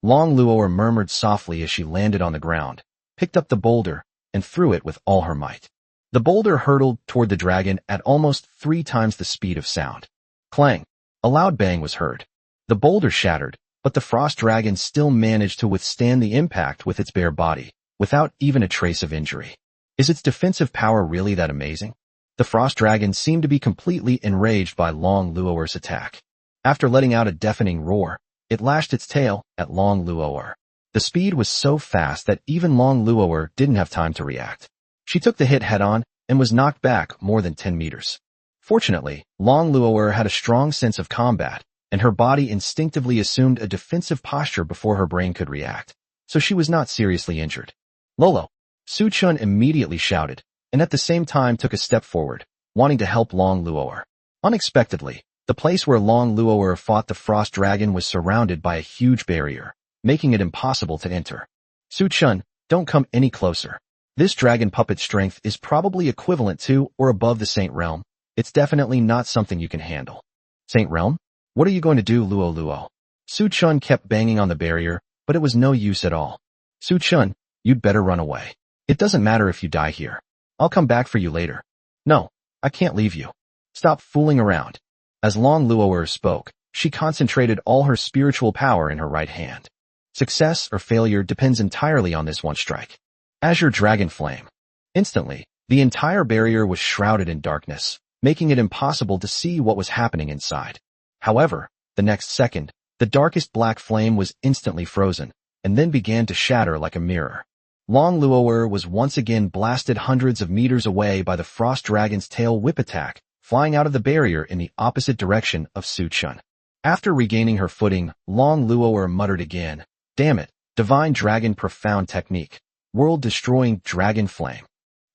Long Luo'er murmured softly as she landed on the ground, picked up the boulder, and threw it with all her might. The boulder hurtled toward the dragon at almost 3 times the speed of sound. Clang! A loud bang was heard. The boulder shattered, but the frost dragon still managed to withstand the impact with its bare body, without even a trace of injury. Is its defensive power really that amazing? The frost dragon seemed to be completely enraged by Long Luo'er's attack. After letting out a deafening roar, it lashed its tail at Long Luo'er. The speed was so fast that even Long Luo'er didn't have time to react. She took the hit head-on and was knocked back more than 10 meters. Fortunately, Long Luo'er had a strong sense of combat, and her body instinctively assumed a defensive posture before her brain could react, so she was not seriously injured. Lolo! Su Chun immediately shouted, and at the same time took a step forward, wanting to help Long Luo'er. Unexpectedly, the place where Long Luo'er fought the frost dragon was surrounded by a huge barrier, making it impossible to enter. Su Chun, don't come any closer. This dragon puppet strength is probably equivalent to or above the Saint Realm. It's definitely not something you can handle. Saint Realm? What are you going to do, Luo Luo? Su Chun kept banging on the barrier, but it was no use at all. Su Chun, you'd better run away. It doesn't matter if you die here. I'll come back for you later. No, I can't leave you. Stop fooling around. As Long Luo'er spoke, she concentrated all her spiritual power in her right hand. Success or failure depends entirely on this one strike. Azure Dragon Flame. Instantly, the entire barrier was shrouded in darkness, making it impossible to see what was happening inside. However, the next second, the darkest black flame was instantly frozen, and then began to shatter like a mirror. Long Luo'er was once again blasted hundreds of meters away by the frost dragon's tail whip attack, flying out of the barrier in the opposite direction of Su Chun. After regaining her footing, Long Luo'er muttered again, "Damn it, Divine Dragon Profound Technique, World-Destroying Dragon Flame."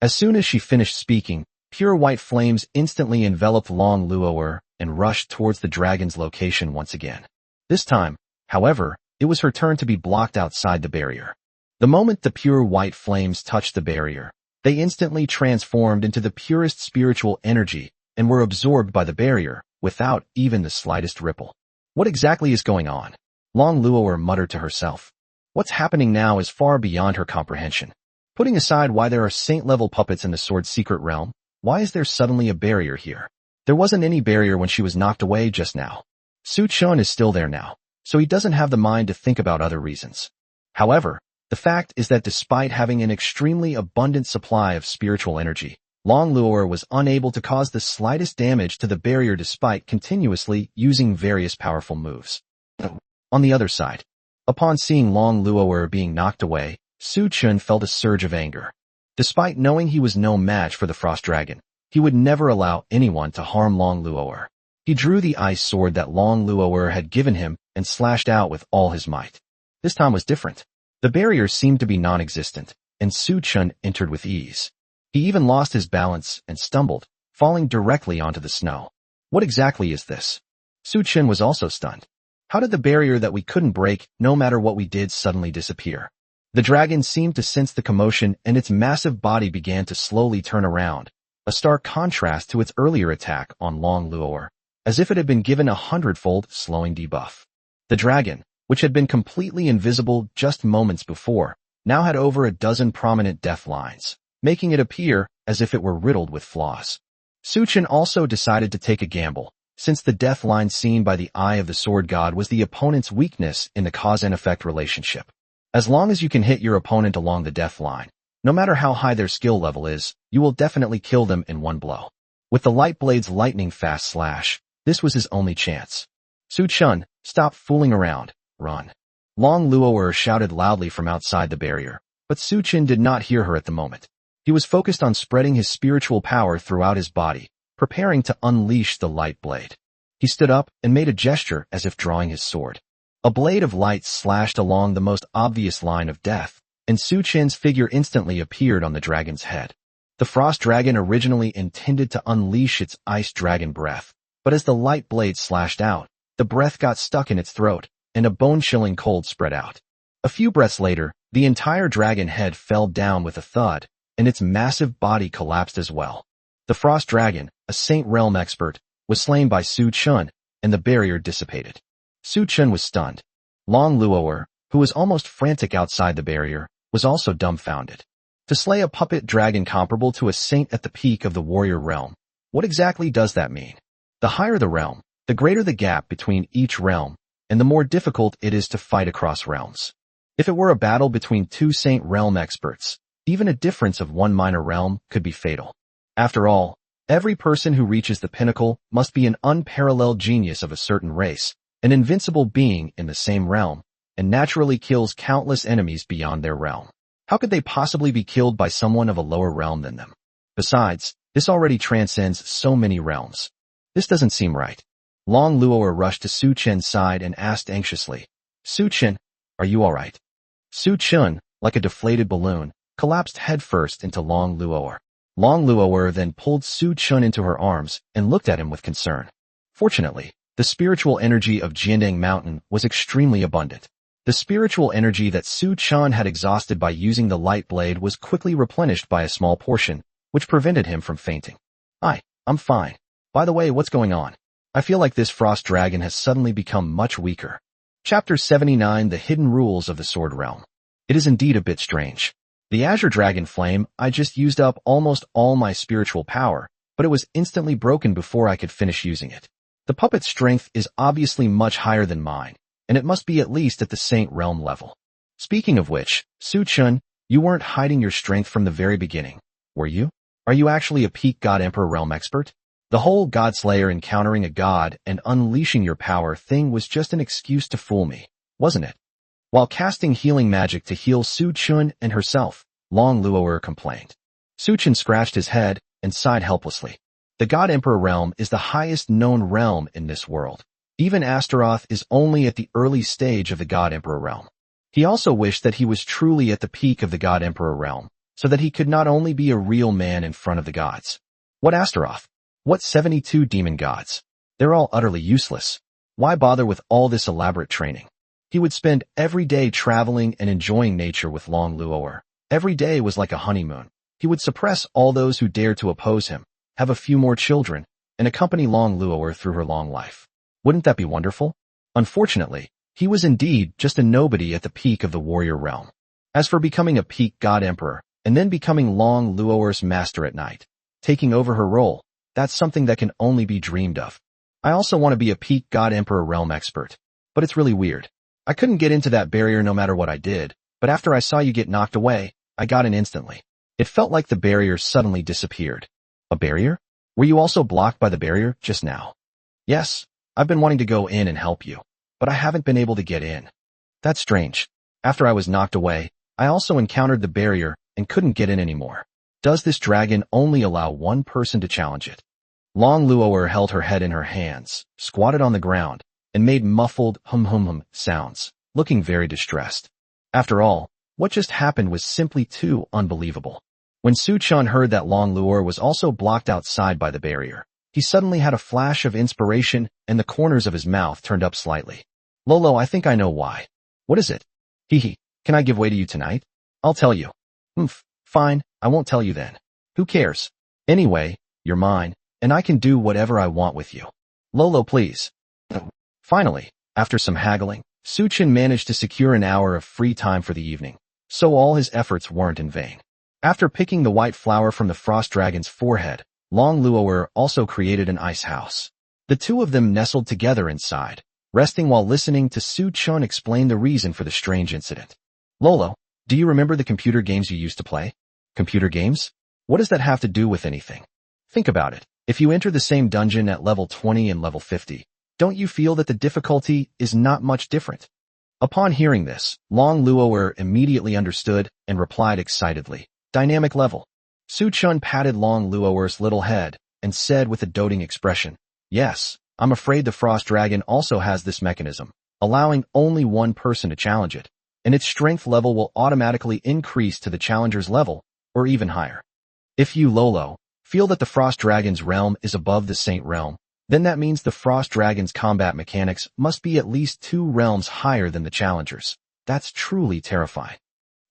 As soon as she finished speaking, pure white flames instantly enveloped Long Luo'er and rushed towards the dragon's location once again. This time, however, it was her turn to be blocked outside the barrier. The moment the pure white flames touched the barrier, they instantly transformed into the purest spiritual energy and were absorbed by the barrier without even the slightest ripple. What exactly is going on? Long Luo'er muttered to herself. What's happening now is far beyond her comprehension. Putting aside why there are saint-level puppets in the sword's secret realm, why is there suddenly a barrier here? There wasn't any barrier when she was knocked away just now. Su Chun is still there now, so he doesn't have the mind to think about other reasons. However, the fact is that despite having an extremely abundant supply of spiritual energy, Long Luo'er was unable to cause the slightest damage to the barrier despite continuously using various powerful moves. On the other side, upon seeing Long Luo'er being knocked away, Su Chun felt a surge of anger. Despite knowing he was no match for the frost dragon, he would never allow anyone to harm Long Luo'er. He drew the ice sword that Long Luo'er had given him and slashed out with all his might. This time was different. The barrier seemed to be non-existent, and Su Chun entered with ease. He even lost his balance and stumbled, falling directly onto the snow. What exactly is this? Su Chun was also stunned. How did the barrier that we couldn't break, no matter what we did, suddenly disappear? The dragon seemed to sense the commotion and its massive body began to slowly turn around, a stark contrast to its earlier attack on Long Luo'er, as if it had been given a 100-fold slowing debuff. The dragon, which had been completely invisible just moments before, now had over a dozen prominent death lines, making it appear as if it were riddled with flaws. Su Chun also decided to take a gamble, since the death line seen by the eye of the sword god was the opponent's weakness in the cause and effect relationship. As long as you can hit your opponent along the death line, no matter how high their skill level is, you will definitely kill them in one blow. With the light blade's lightning fast slash, this was his only chance. Su Chun, stop fooling around, run. Long Luo'er shouted loudly from outside the barrier, but Su Chun did not hear her at the moment. He was focused on spreading his spiritual power throughout his body, preparing to unleash the light blade. He stood up and made a gesture as if drawing his sword. A blade of light slashed along the most obvious line of death, and Su Chun's figure instantly appeared on the dragon's head. The frost dragon originally intended to unleash its ice dragon breath, but as the light blade slashed out, the breath got stuck in its throat, and a bone-chilling cold spread out. A few breaths later, the entire dragon head fell down with a thud, and its massive body collapsed as well. The frost dragon, a Saint Realm expert, was slain by Su Chun, and the barrier dissipated. Su Chun was stunned. Long Luo'er, who was almost frantic outside the barrier, was also dumbfounded. To slay a puppet dragon comparable to a saint at the peak of the warrior realm, what exactly does that mean? The higher the realm, the greater the gap between each realm, and the more difficult it is to fight across realms. If it were a battle between two Saint Realm experts, even a difference of one minor realm could be fatal. After all, every person who reaches the pinnacle must be an unparalleled genius of a certain race, an invincible being in the same realm, and naturally kills countless enemies beyond their realm. How could they possibly be killed by someone of a lower realm than them? Besides, this already transcends so many realms. This doesn't seem right. Long Luo'er rushed to Su Chen's side and asked anxiously, Su Chen, are you alright? Su Chen, like a deflated balloon, collapsed headfirst into Long Luo'er. Long Luo'er then pulled Su Chen into her arms and looked at him with concern. Fortunately, the spiritual energy of Jiandang Mountain was extremely abundant. The spiritual energy that Su Chen had exhausted by using the light blade was quickly replenished by a small portion, which prevented him from fainting. I'm fine. By the way, what's going on? I feel like this frost dragon has suddenly become much weaker. Chapter 79, The Hidden Rules of the Sword Realm. It is indeed a bit strange. The Azure Dragon Flame, I just used up almost all my spiritual power, but it was instantly broken before I could finish using it. The puppet's strength is obviously much higher than mine, and it must be at least at the Saint Realm level. Speaking of which, Su Chun, you weren't hiding your strength from the very beginning, were you? Are you actually a peak God Emperor Realm expert? The whole God Slayer encountering a god and unleashing your power thing was just an excuse to fool me, wasn't it? While casting healing magic to heal Su Chun and herself, Long Luo'er complained. Su Chun scratched his head and sighed helplessly. The God Emperor realm is the highest known realm in this world. Even Astaroth is only at the early stage of the God Emperor realm. He also wished that he was truly at the peak of the God Emperor realm, so that he could not only be a real man in front of the gods. What Astaroth? What 72 demon gods? They're all utterly useless. Why bother with all this elaborate training? He would spend every day traveling and enjoying nature with Long Luo'er. Every day was like a honeymoon. He would suppress all those who dared to oppose him, have a few more children, and accompany Long Luo'er through her long life. Wouldn't that be wonderful? Unfortunately, he was indeed just a nobody at the peak of the warrior realm. As for becoming a peak god emperor, and then becoming Long Luo'er's master at night, taking over her role, that's something that can only be dreamed of. I also want to be a peak god emperor realm expert, but it's really weird. I couldn't get into that barrier no matter what I did, but after I saw you get knocked away, I got in instantly. It felt like the barrier suddenly disappeared. A barrier? Were you also blocked by the barrier just now? Yes, I've been wanting to go in and help you, but I haven't been able to get in. That's strange. After I was knocked away, I also encountered the barrier and couldn't get in anymore. Does this dragon only allow one person to challenge it? Long Luo'er held her head in her hands, squatted on the ground, and made muffled hum sounds, looking very distressed. After all, what just happened was simply too unbelievable. When Su Chun heard that Long Luo'er was also blocked outside by the barrier, he suddenly had a flash of inspiration and the corners of his mouth turned up slightly. Lolo, I think I know why. What is it? Hee, can I give way to you tonight? I'll tell you. Fine, I won't tell you then. Who cares? Anyway, you're mine, and I can do whatever I want with you. Lolo, please. Finally, after some haggling, Su Chun managed to secure an hour of free time for the evening, so all his efforts weren't in vain. After picking the white flower from the frost dragon's forehead, Long Luo'er also created an ice house. The two of them nestled together inside, resting while listening to Su Chun explain the reason for the strange incident. Lolo, do you remember the computer games you used to play? Computer games? What does that have to do with anything? Think about it. If you enter the same dungeon at level 20 and level 50, don't you feel that the difficulty is not much different? Upon hearing this, Long Luo'er immediately understood and replied excitedly, Dynamic level. Su Chun patted Long Luo'er's little head and said with a doting expression, Yes, I'm afraid the frost dragon also has this mechanism, allowing only one person to challenge it, and its strength level will automatically increase to the challenger's level, or even higher. If you, Lolo, feel that the Frost Dragon's realm is above the Saint realm, then that means the Frost Dragon's combat mechanics must be at least 2 realms higher than the Challengers. That's truly terrifying.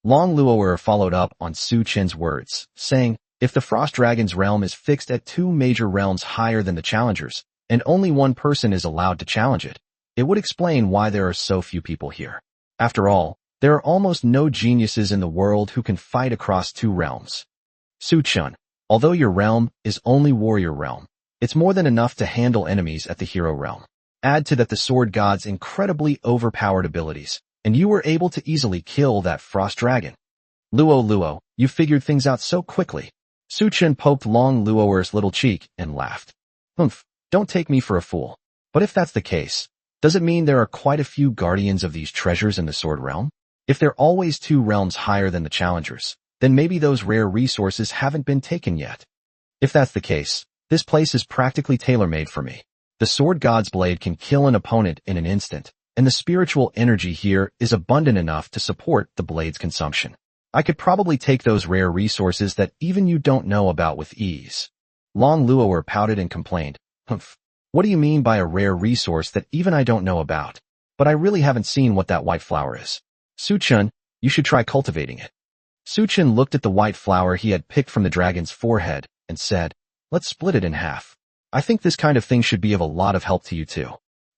Long Luoer followed up on Su Chen's words, saying, if the Frost Dragon's realm is fixed at 2 major realms higher than the Challengers, and only one person is allowed to challenge it, it would explain why there are so few people here. After all, there are almost no geniuses in the world who can fight across 2 realms. Su Chen, although your realm is only warrior realm, it's more than enough to handle enemies at the hero realm. Add to that the sword god's incredibly overpowered abilities, and you were able to easily kill that Frost Dragon. Luo, you figured things out so quickly. Su Chen poked Long Luoer's little cheek and laughed. Humph, don't take me for a fool. But if that's the case, does it mean there are quite a few guardians of these treasures in the sword realm? If they're always 2 realms higher than the Challengers, then maybe those rare resources haven't been taken yet. If that's the case, this place is practically tailor-made for me. The sword god's blade can kill an opponent in an instant, and the spiritual energy here is abundant enough to support the blade's consumption. I could probably take those rare resources that even you don't know about with ease. Long Luoer pouted and complained, humph, what do you mean by a rare resource that even I don't know about? But I really haven't seen what that white flower is. Su Chen, you should try cultivating it. Su Chen looked at the white flower he had picked from the dragon's forehead and said, let's split it in half. I think this kind of thing should be of a lot of help to you too.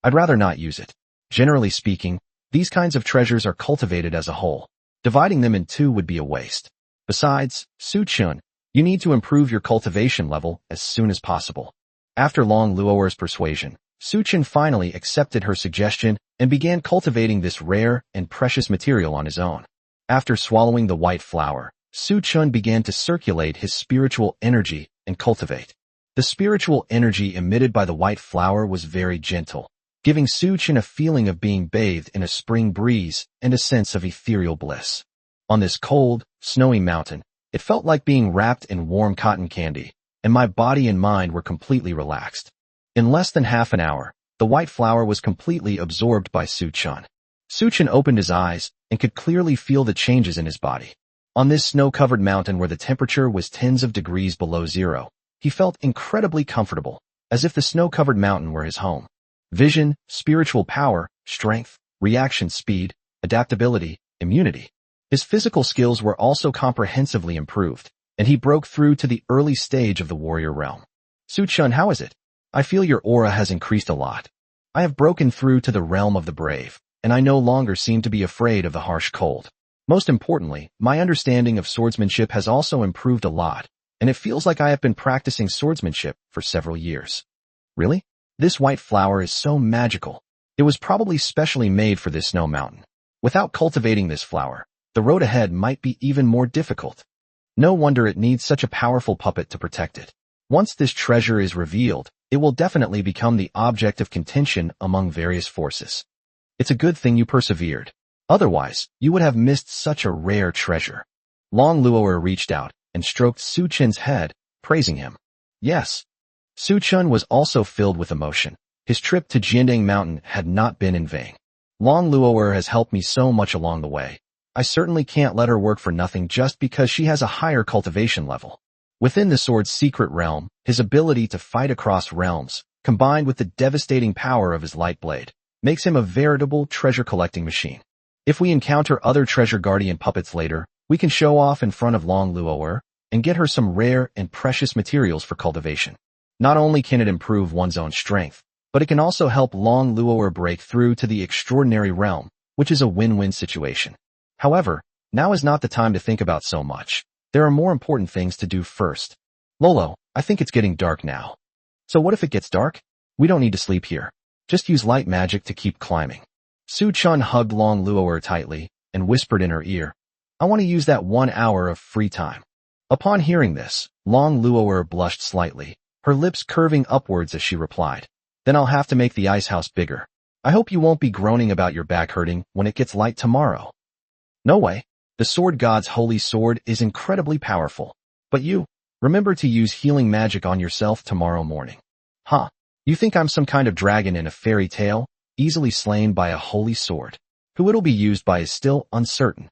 I'd rather not use it. Generally speaking, these kinds of treasures are cultivated as a whole. Dividing them in 2 would be a waste. Besides, Su Chen, you need to improve your cultivation level as soon as possible. After Long Luoer's persuasion, Su Chen finally accepted her suggestion and began cultivating this rare and precious material on his own. After swallowing the white flower, Su Chen began to circulate his spiritual energy and cultivate. The spiritual energy emitted by the white flower was very gentle, giving Su Chen a feeling of being bathed in a spring breeze and a sense of ethereal bliss. On this cold, snowy mountain, it felt like being wrapped in warm cotton candy, and my body and mind were completely relaxed. In less than half an hour, the white flower was completely absorbed by Su Chen. Su Chen opened his eyes and could clearly feel the changes in his body. On this snow-covered mountain where the temperature was tens of degrees below zero, he felt incredibly comfortable, as if the snow-covered mountain were his home. Vision, spiritual power, strength, reaction speed, adaptability, immunity. His physical skills were also comprehensively improved, and he broke through to the early stage of the warrior realm. Su Chen, how is it? I feel your aura has increased a lot. I have broken through to the realm of the brave, and I no longer seem to be afraid of the harsh cold. Most importantly, my understanding of swordsmanship has also improved a lot, and it feels like I have been practicing swordsmanship for several years. Really? This white flower is so magical. It was probably specially made for this snow mountain. Without cultivating this flower, the road ahead might be even more difficult. No wonder it needs such a powerful puppet to protect it. Once this treasure is revealed, it will definitely become the object of contention among various forces. It's a good thing you persevered. Otherwise, you would have missed such a rare treasure. Long Luoer reached out and stroked Su Chen's head, praising him. Yes. Su Chen was also filled with emotion. His trip to Jiandang Mountain had not been in vain. Long Luoer has helped me so much along the way. I certainly can't let her work for nothing just because she has a higher cultivation level. Within the sword's secret realm, his ability to fight across realms, combined with the devastating power of his light blade, makes him a veritable treasure-collecting machine. If we encounter other treasure guardian puppets later, we can show off in front of Long Luoer and get her some rare and precious materials for cultivation. Not only can it improve one's own strength, but it can also help Long Luoer break through to the extraordinary realm, which is a win-win situation. However, now is not the time to think about so much. There are more important things to do first. Lolo, I think it's getting dark now. So what if it gets dark? We don't need to sleep here. Just use light magic to keep climbing. Su Chen hugged Long Luoer tightly and whispered in her ear, I want to use that 1 hour of free time. Upon hearing this, Long Luoer blushed slightly, her lips curving upwards as she replied, then I'll have to make the ice house bigger. I hope you won't be groaning about your back hurting when it gets light tomorrow. No way. The sword god's holy sword is incredibly powerful. But you, remember to use healing magic on yourself tomorrow morning. Huh? You think I'm some kind of dragon in a fairy tale, easily slain by a holy sword? Who it'll be used by is still uncertain.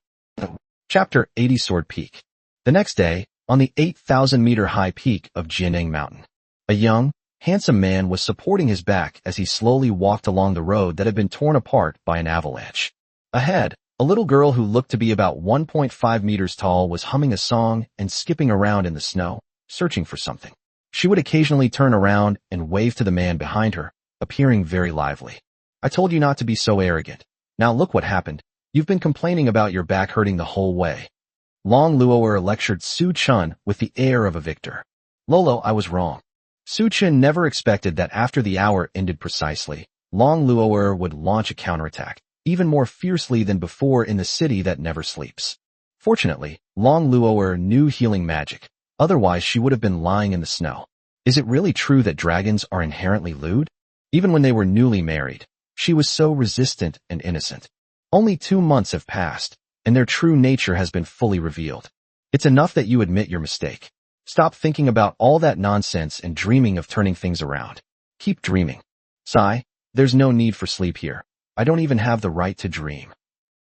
Chapter 80 Sword Peak. The next day, On the 8,000-meter high peak of Jining Mountain, a young, handsome man was supporting his back as he slowly walked along the road that had been torn apart by an avalanche. Ahead, a little girl who looked to be about 1.5 meters tall was humming a song and skipping around in the snow, searching for something. She would occasionally turn around and wave to the man behind her, appearing very lively. I told you not to be so arrogant. Now look what happened. You've been complaining about your back hurting the whole way. Long Luo'er lectured Su Chun with the air of a victor. Lolo, I was wrong. Su Chun never expected that after the hour ended precisely, Long Luo'er would launch a counterattack, even more fiercely than before in the city that never sleeps. Fortunately, Long Luo'er knew healing magic, otherwise she would have been lying in the snow. Is it really true that dragons are inherently lewd? Even when they were newly married, she was so resistant and innocent. Only 2 months have passed, and their true nature has been fully revealed. It's enough that you admit your mistake. Stop thinking about all that nonsense and dreaming of turning things around. Keep dreaming. Sigh, there's no need for sleep here. I don't even have the right to dream.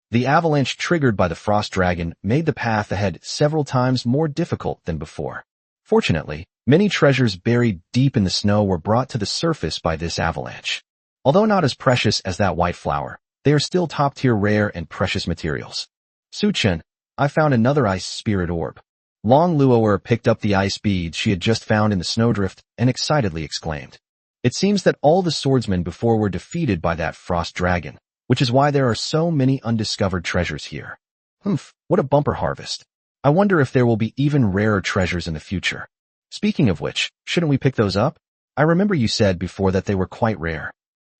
The avalanche triggered by the frost dragon made the path ahead several times more difficult than before. Fortunately, many treasures buried deep in the snow were brought to the surface by this avalanche. Although not as precious as that white flower, they are still top-tier rare and precious materials. Su Chun, I found another ice spirit orb. Long Luo'er picked up the ice bead she had just found in the snowdrift and excitedly exclaimed. It seems that all the swordsmen before were defeated by that frost dragon, which is why there are so many undiscovered treasures here. What a bumper harvest. I wonder if there will be even rarer treasures in the future. Speaking of which, shouldn't we pick those up? I remember you said before that they were quite rare.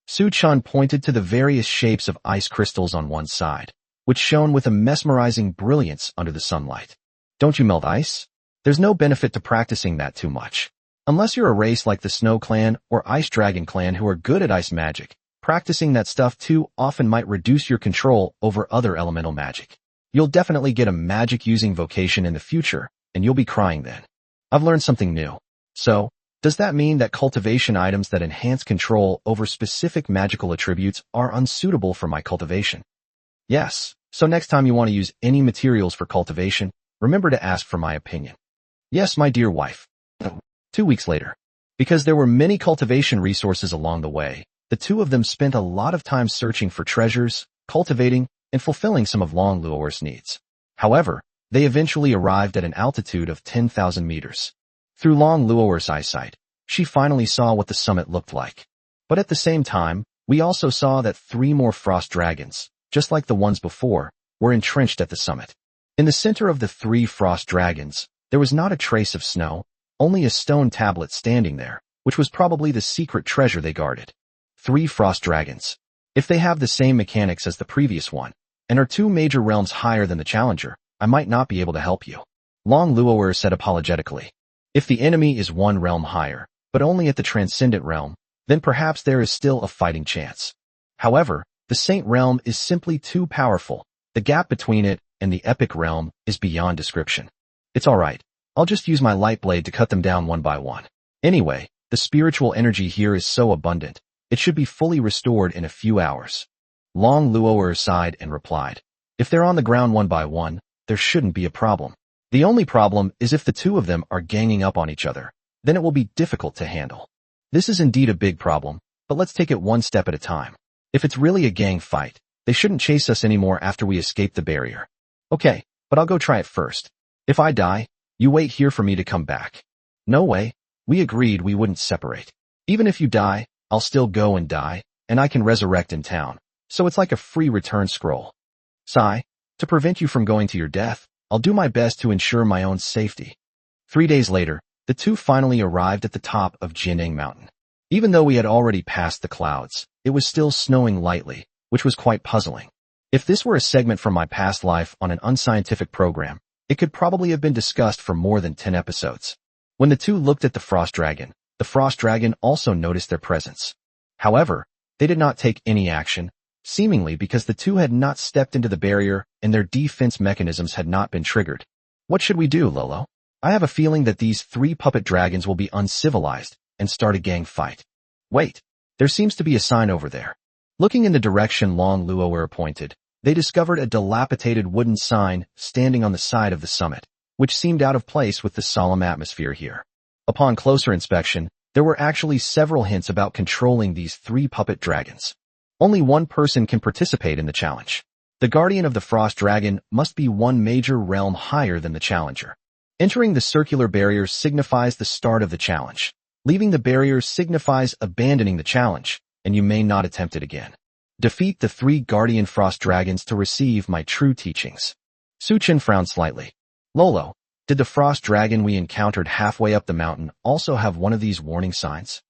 Su Chun pointed to the various shapes of ice crystals on one side, which shone with a mesmerizing brilliance under the sunlight. Don't you melt ice? There's no benefit to practicing that too much. Unless you're a race like the Snow Clan or Ice Dragon Clan who are good at ice magic, practicing that stuff too often might reduce your control over other elemental magic. You'll definitely get a magic-using vocation in the future, and you'll be crying then. I've learned something new. So, does that mean that cultivation items that enhance control over specific magical attributes are unsuitable for my cultivation? Yes, so next time you want to use any materials for cultivation, remember to ask for my opinion. Yes, my dear wife. 2 weeks later. Because there were many cultivation resources along the way, the two of them spent a lot of time searching for treasures, cultivating, and fulfilling some of Long Luo'er's needs. However, they eventually arrived at an altitude of 10,000 meters. Through Long Luo'er's eyesight, she finally saw what the summit looked like. But at the same time, we also saw that 3 more frost dragons, just like the ones before, were entrenched at the summit. In the center of the 3 frost dragons, there was not a trace of snow, only a stone tablet standing there, which was probably the secret treasure they guarded. 3 frost dragons. If they have the same mechanics as the previous one, and are 2 major realms higher than the challenger, I might not be able to help you. Long Luo'er said apologetically. If the enemy is 1 realm higher, but only at the transcendent realm, then perhaps there is still a fighting chance. However, the Saint realm is simply too powerful. The gap between it and the epic realm is beyond description. It's alright. I'll just use my light blade to cut them down one by one. Anyway, the spiritual energy here is so abundant, it should be fully restored in a few hours. Long Luo'er sighed and replied. If they're on the ground one by one, there shouldn't be a problem. The only problem is if the 2 of them are ganging up on each other, then it will be difficult to handle. This is indeed a big problem, but let's take it one step at a time. If it's really a gang fight, they shouldn't chase us anymore after we escape the barrier. Okay, but I'll go try it first. If I die, you wait here for me to come back. No way, we agreed we wouldn't separate. Even if you die, I'll still go and die, and I can resurrect in town, so it's like a free return scroll. Sigh, to prevent you from going to your death, I'll do my best to ensure my own safety. 3 days later, the 2 finally arrived at the top of Jining Mountain. Even though we had already passed the clouds, it was still snowing lightly, which was quite puzzling. If this were a segment from my past life on an unscientific program, it could probably have been discussed for more than 10 episodes. When the 2 looked at the frost dragon also noticed their presence. However, they did not take any action, seemingly because the 2 had not stepped into the barrier and their defense mechanisms had not been triggered. What should we do, Lolo? I have a feeling that these 3 puppet dragons will be uncivilized and start a gang fight. Wait, there seems to be a sign over there. Looking in the direction Long Luo'er pointed, they discovered a dilapidated wooden sign standing on the side of the summit. which seemed out of place with the solemn atmosphere here. Upon closer inspection, there were actually several hints about controlling these 3 puppet dragons. Only one person can participate in the challenge. The guardian of the frost dragon must be one major realm higher than the challenger. Entering the circular barrier signifies the start of the challenge. Leaving the barrier signifies abandoning the challenge, and you may not attempt it again. Defeat the 3 guardian frost dragons to receive my true teachings. Suchin frowned slightly. Lolo, did the frost dragon we encountered halfway up the mountain also have one of these warning signs?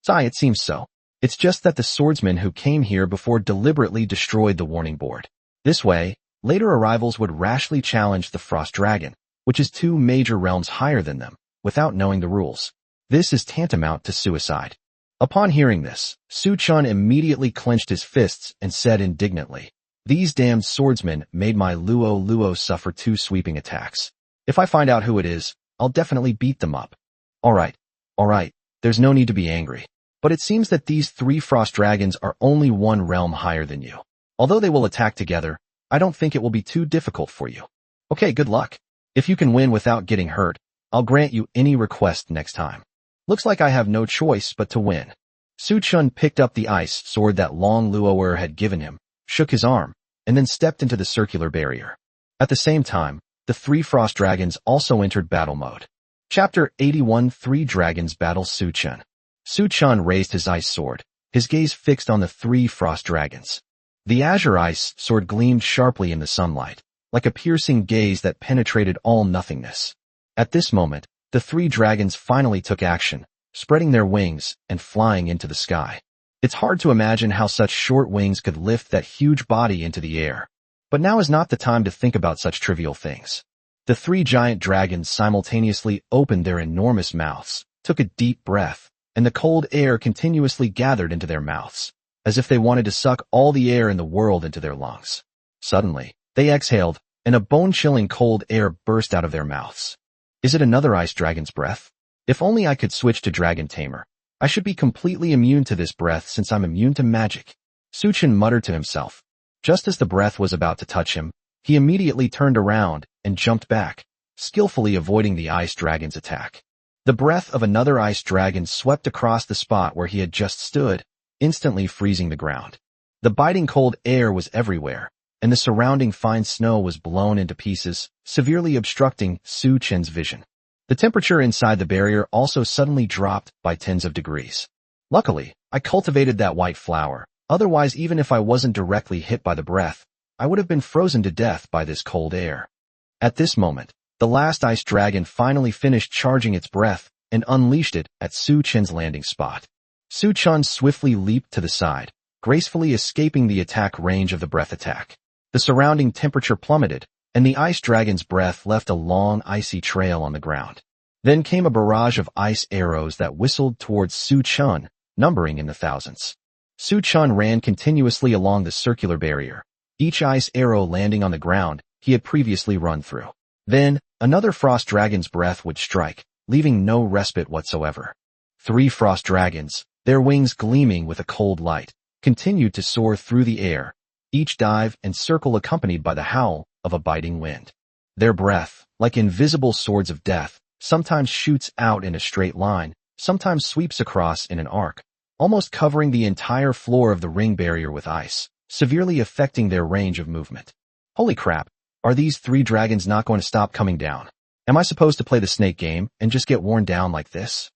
Sai, it seems so. It's just that the swordsmen who came here before deliberately destroyed the warning board. This way, later arrivals would rashly challenge the frost dragon, which is 2 major realms higher than them, without knowing the rules. This is tantamount to suicide. Upon hearing this, Suchun immediately clenched his fists and said indignantly, "These damned swordsmen made my Luo suffer 2 sweeping attacks. If I find out who it is, I'll definitely beat them up." Alright, there's no need to be angry. But it seems that these 3 frost dragons are only 1 realm higher than you. Although they will attack together, I don't think it will be too difficult for you. Okay, good luck. If you can win without getting hurt, I'll grant you any request next time. Looks like I have no choice but to win. Suchun picked up the ice sword that Long Luo'er had given him, shook his arm, and then stepped into the circular barrier. At the same time, the 3 frost dragons also entered battle mode. Chapter 81 3 Dragons Battle Suchun. Suchun raised his ice sword, his gaze fixed on the 3 frost dragons. The azure ice sword gleamed sharply in the sunlight, like a piercing gaze that penetrated all nothingness. At this moment, the 3 dragons finally took action, spreading their wings and flying into the sky. It's hard to imagine how such short wings could lift that huge body into the air. But now is not the time to think about such trivial things. The 3 giant dragons simultaneously opened their enormous mouths, took a deep breath, and the cold air continuously gathered into their mouths, as if they wanted to suck all the air in the world into their lungs. Suddenly, they exhaled, and a bone-chilling cold air burst out of their mouths. Is it another ice dragon's breath? If only I could switch to Dragon Tamer. I should be completely immune to this breath since I'm immune to magic. Suchun muttered to himself. Just as the breath was about to touch him, he immediately turned around and jumped back, skillfully avoiding the ice dragon's attack. The breath of another ice dragon swept across the spot where he had just stood, instantly freezing the ground. The biting cold air was everywhere, and the surrounding fine snow was blown into pieces, severely obstructing Suchun's vision. The temperature inside the barrier also suddenly dropped by tens of degrees. Luckily, I cultivated that white flower. Otherwise, even if I wasn't directly hit by the breath, I would have been frozen to death by this cold air. At this moment, the last ice dragon finally finished charging its breath and unleashed it at Suchun's landing spot. Suchun swiftly leaped to the side, gracefully escaping the attack range of the breath attack. The surrounding temperature plummeted, and the ice dragon's breath left a long icy trail on the ground. Then came a barrage of ice arrows that whistled towards Suchun, numbering in the thousands. Suchun ran continuously along the circular barrier, each ice arrow landing on the ground he had previously run through. Then, another frost dragon's breath would strike, leaving no respite whatsoever. 3 frost dragons, their wings gleaming with a cold light, continued to soar through the air, each dive and circle accompanied by the howl of a biting wind. Their breath, like invisible swords of death, sometimes shoots out in a straight line, sometimes sweeps across in an arc, almost covering the entire floor of the ring barrier with ice, severely affecting their range of movement. Holy crap, are these 3 dragons not going to stop coming down? Am I supposed to play the snake game and just get worn down like this?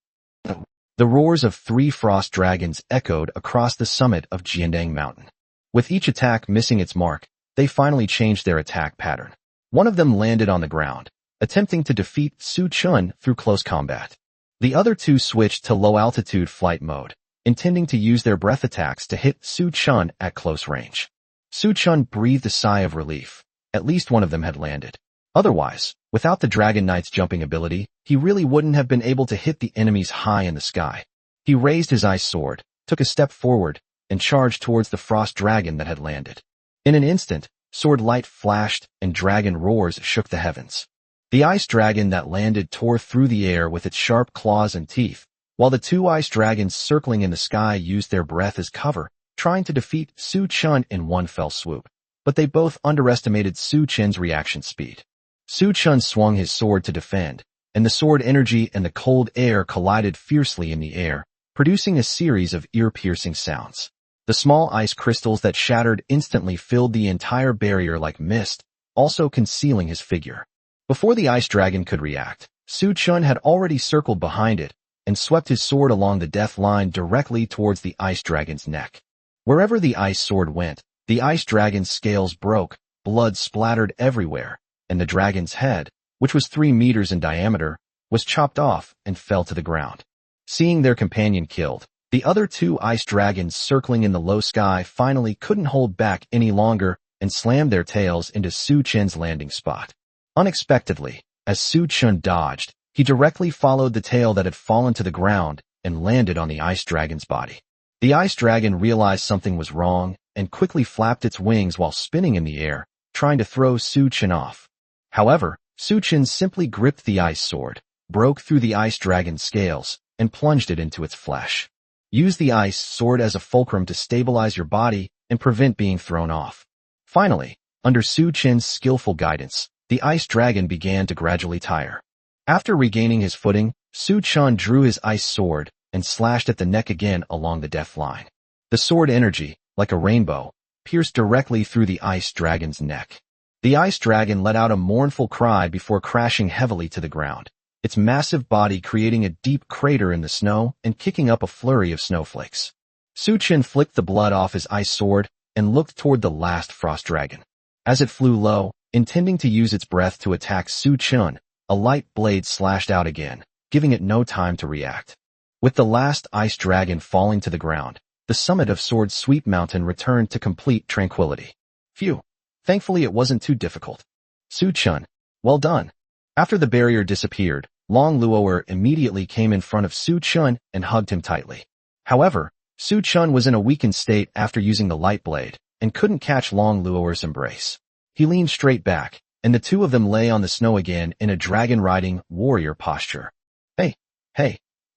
The roars of 3 frost dragons echoed across the summit of Jiandang Mountain. With each attack missing its mark, they finally changed their attack pattern. One of them landed on the ground, attempting to defeat Suchun through close combat. The other 2 switched to low-altitude flight mode, intending to use their breath attacks to hit Suchun at close range. Suchun breathed a sigh of relief. At least one of them had landed. Otherwise, without the Dragon Knight's jumping ability, he really wouldn't have been able to hit the enemies high in the sky. He raised his ice sword, took a step forward, and charged towards the frost dragon that had landed. In an instant, sword light flashed and dragon roars shook the heavens. The ice dragon that landed tore through the air with its sharp claws and teeth, while the 2 ice dragons circling in the sky used their breath as cover, trying to defeat Suchun in one fell swoop. But they both underestimated Suchun's reaction speed. Su Chun swung his sword to defend, and the sword energy and the cold air collided fiercely in the air, producing a series of ear-piercing sounds. The small ice crystals that shattered instantly filled the entire barrier like mist, also concealing his figure. Before the ice dragon could react, Su Chun had already circled behind it and swept his sword along the death line directly towards the ice dragon's neck. Wherever the ice sword went, the ice dragon's scales broke, blood splattered everywhere, and the dragon's head, which was 3 meters in diameter, was chopped off and fell to the ground. Seeing their companion killed, the other 2 ice dragons circling in the low sky finally couldn't hold back any longer and slammed their tails into Su Chun's landing spot. Unexpectedly, as Su Chun dodged, he directly followed the tail that had fallen to the ground and landed on the ice dragon's body. The ice dragon realized something was wrong and quickly flapped its wings while spinning in the air, trying to throw Su Chun off. However, Su Chun simply gripped the ice sword, broke through the ice dragon's scales, and plunged it into its flesh. Use the ice sword as a fulcrum to stabilize your body and prevent being thrown off. Finally, under Su Chun's skillful guidance, the ice dragon began to gradually tire. After regaining his footing, Su Chun drew his ice sword and slashed at the neck again along the death line. The sword energy, like a rainbow, pierced directly through the ice dragon's neck. The ice dragon let out a mournful cry before crashing heavily to the ground, its massive body creating a deep crater in the snow and kicking up a flurry of snowflakes. Su Chun flicked the blood off his ice sword and looked toward the last frost dragon. As it flew low, intending to use its breath to attack Su Chun, a light blade slashed out again, giving it no time to react. With the last ice dragon falling to the ground, the summit of Sword Sweep Mountain returned to complete tranquility. Phew. Thankfully it wasn't too difficult. Su Chun, well done. After the barrier disappeared, Long Luo'er immediately came in front of Su Chun and hugged him tightly. However, Su Chun was in a weakened state after using the light blade, and couldn't catch Long Luo'er's embrace. He leaned straight back, and the 2 of them lay on the snow again in a dragon-riding warrior posture.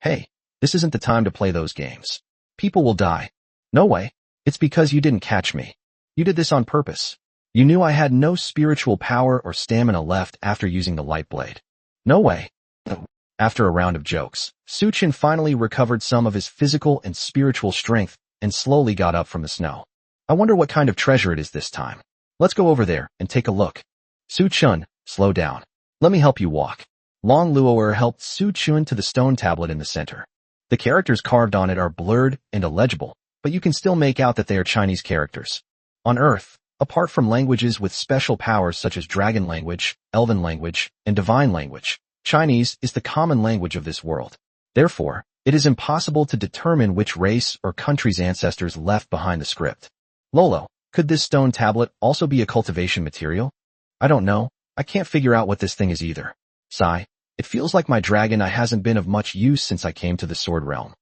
Hey, this isn't the time to play those games. People will die. No way. It's because you didn't catch me. You did this on purpose. You knew I had no spiritual power or stamina left after using the light blade. No way. After a round of jokes, Su Chun finally recovered some of his physical and spiritual strength and slowly got up from the snow. I wonder what kind of treasure it is this time. Let's go over there and take a look. Su Chun, slow down. Let me help you walk. Long Luo'er helped Su Chun to the stone tablet in the center. The characters carved on it are blurred and illegible, but you can still make out that they are Chinese characters. On Earth, apart from languages with special powers such as dragon language, elven language, and divine language, Chinese is the common language of this world. Therefore, it is impossible to determine which race or country's ancestors left behind the script. Lolo, could this stone tablet also be a cultivation material? I don't know. I can't figure out what this thing is either. Sigh. It feels like my dragon hasn't been of much use since I came to the sword realm.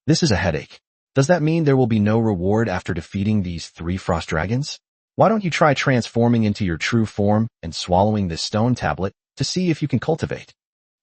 This is a headache. Does that mean there will be no reward after defeating these 3 frost dragons? Why don't you try transforming into your true form and swallowing this stone tablet to see if you can cultivate?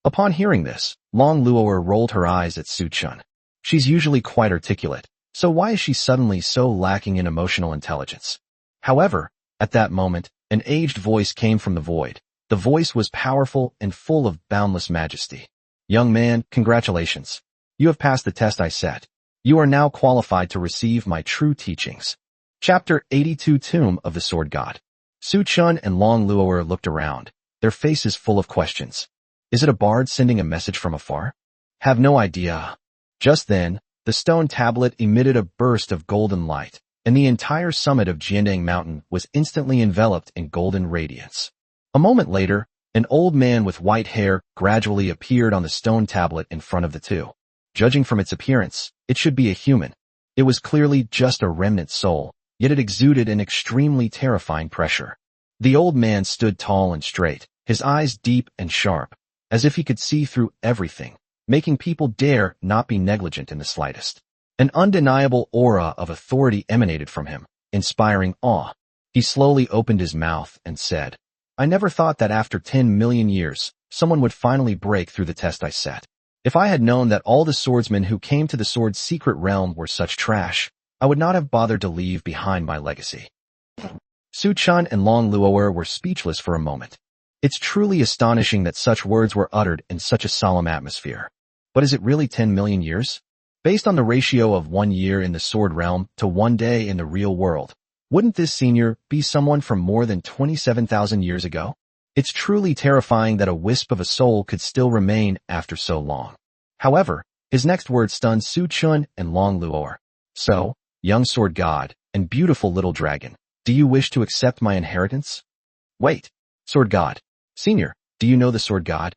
Upon hearing this, Long Luo'er rolled her eyes at Su Chun. She's usually quite articulate, so why is she suddenly so lacking in emotional intelligence? However, at that moment, an aged voice came from the void. The voice was powerful and full of boundless majesty. Young man, congratulations. You have passed the test I set. You are now qualified to receive my true teachings. Chapter 82 Tomb of the Sword God. Su Chun and Long Luo'er looked around, their faces full of questions. Is it a bard sending a message from afar? Have no idea. Just then, the stone tablet emitted a burst of golden light, and the entire summit of Jiandang Mountain was instantly enveloped in golden radiance. A moment later, an old man with white hair gradually appeared on the stone tablet in front of the 2. Judging from its appearance, it should be a human. It was clearly just a remnant soul, yet it exuded an extremely terrifying pressure. The old man stood tall and straight, his eyes deep and sharp, as if he could see through everything, making people dare not be negligent in the slightest. An undeniable aura of authority emanated from him, inspiring awe. He slowly opened his mouth and said, I never thought that after 10 million years, someone would finally break through the test I set. If I had known that all the swordsmen who came to the sword's secret realm were such trash, I would not have bothered to leave behind my legacy. Su Chun and Long Luo'er were speechless for a moment. It's truly astonishing that such words were uttered in such a solemn atmosphere. But is it really 10 million years? Based on the ratio of 1 year in the sword realm to 1 day in the real world, wouldn't this senior be someone from more than 27,000 years ago? It's truly terrifying that a wisp of a soul could still remain after so long. However, his next words stunned Su Chun and Long Luor. So, young sword god and beautiful little dragon, do you wish to accept my inheritance? Wait, sword god. Senior, do you know the sword god?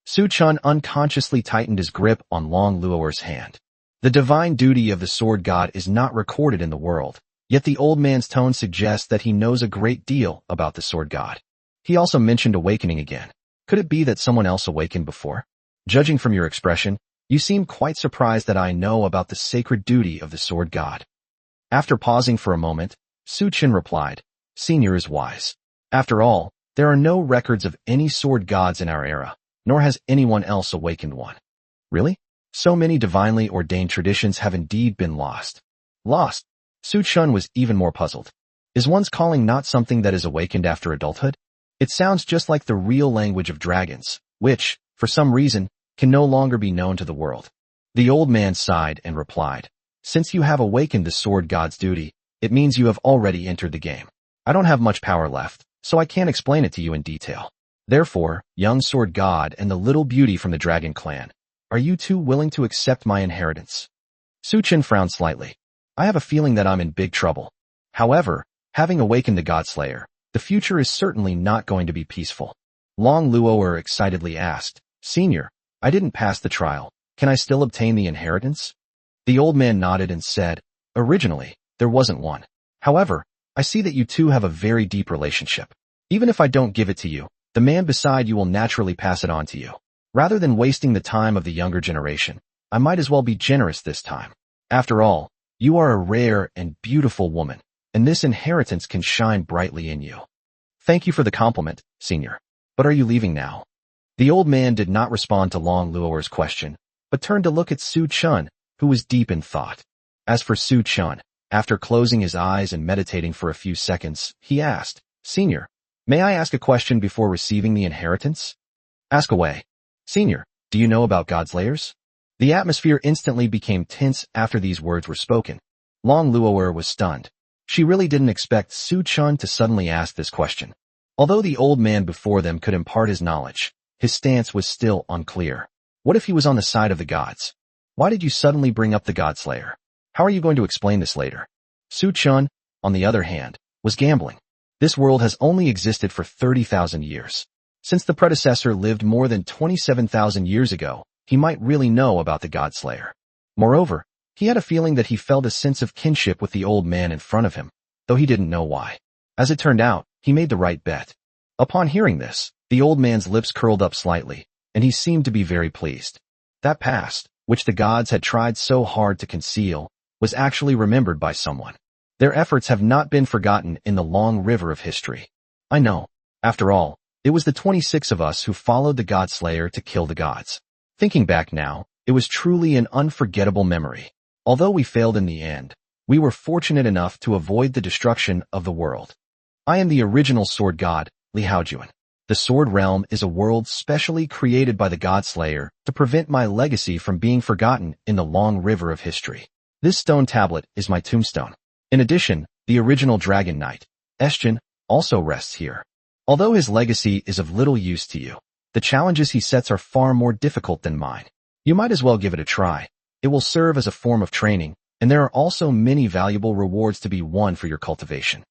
Su Chun unconsciously tightened his grip on Long Luor's hand. The divine duty of the sword god is not recorded in the world, yet the old man's tone suggests that he knows a great deal about the sword god. He also mentioned awakening again. Could it be that someone else awakened before? Judging from your expression, you seem quite surprised that I know about the sacred duty of the sword god. After pausing for a moment, Su Chun replied, Senior is wise. After all, there are no records of any sword gods in our era, nor has anyone else awakened one. Really? So many divinely ordained traditions have indeed been lost. Lost? Su Chun was even more puzzled. Is one's calling not something that is awakened after adulthood? It sounds just like the real language of dragons, which, for some reason, can no longer be known to the world. The old man sighed and replied, Since you have awakened the sword god's duty, it means you have already entered the game. I don't have much power left, so I can't explain it to you in detail. Therefore, young sword god and the little beauty from the dragon clan, are you two willing to accept my inheritance? Su Chun frowned slightly. I have a feeling that I'm in big trouble. However, having awakened the Godslayer, the future is certainly not going to be peaceful. Long Luoer excitedly asked, Senior, I didn't pass the trial. Can I still obtain the inheritance? The old man nodded and said, Originally, there wasn't one. However, I see that you two have a very deep relationship. Even if I don't give it to you, the man beside you will naturally pass it on to you. Rather than wasting the time of the younger generation, I might as well be generous this time. After all, you are a rare and beautiful woman, and this inheritance can shine brightly in you. Thank you for the compliment, Senior. But are you leaving now? The old man did not respond to Long Luoer's question, but turned to look at Su Chun, who was deep in thought. As for Su Chun, after closing his eyes and meditating for a few seconds, he asked, Senior, may I ask a question before receiving the inheritance? Ask away. Senior, do you know about Godslayers? The atmosphere instantly became tense after these words were spoken. Long Luoer was stunned. She really didn't expect Su Chun to suddenly ask this question. Although the old man before them could impart his knowledge, his stance was still unclear. What if he was on the side of the gods? Why did you suddenly bring up the Godslayer? How are you going to explain this later? Su Chun, on the other hand, was gambling. This world has only existed for 30,000 years. Since the predecessor lived more than 27,000 years ago, he might really know about the Godslayer. Moreover, he had a feeling that he felt a sense of kinship with the old man in front of him, though he didn't know why. As it turned out, he made the right bet. Upon hearing this, the old man's lips curled up slightly, and he seemed to be very pleased. That past, which the gods had tried so hard to conceal, was actually remembered by someone. Their efforts have not been forgotten in the long river of history. I know. After all, it was the 26 of us who followed the Godslayer to kill the gods. Thinking back now, it was truly an unforgettable memory. Although we failed in the end, we were fortunate enough to avoid the destruction of the world. I am the original sword god, Li Haojuan. The sword realm is a world specially created by the Godslayer to prevent my legacy from being forgotten in the long river of history. This stone tablet is my tombstone. In addition, the original Dragon Knight, Eschan, also rests here. Although his legacy is of little use to you, the challenges he sets are far more difficult than mine. You might as well give it a try. It will serve as a form of training, and there are also many valuable rewards to be won for your cultivation.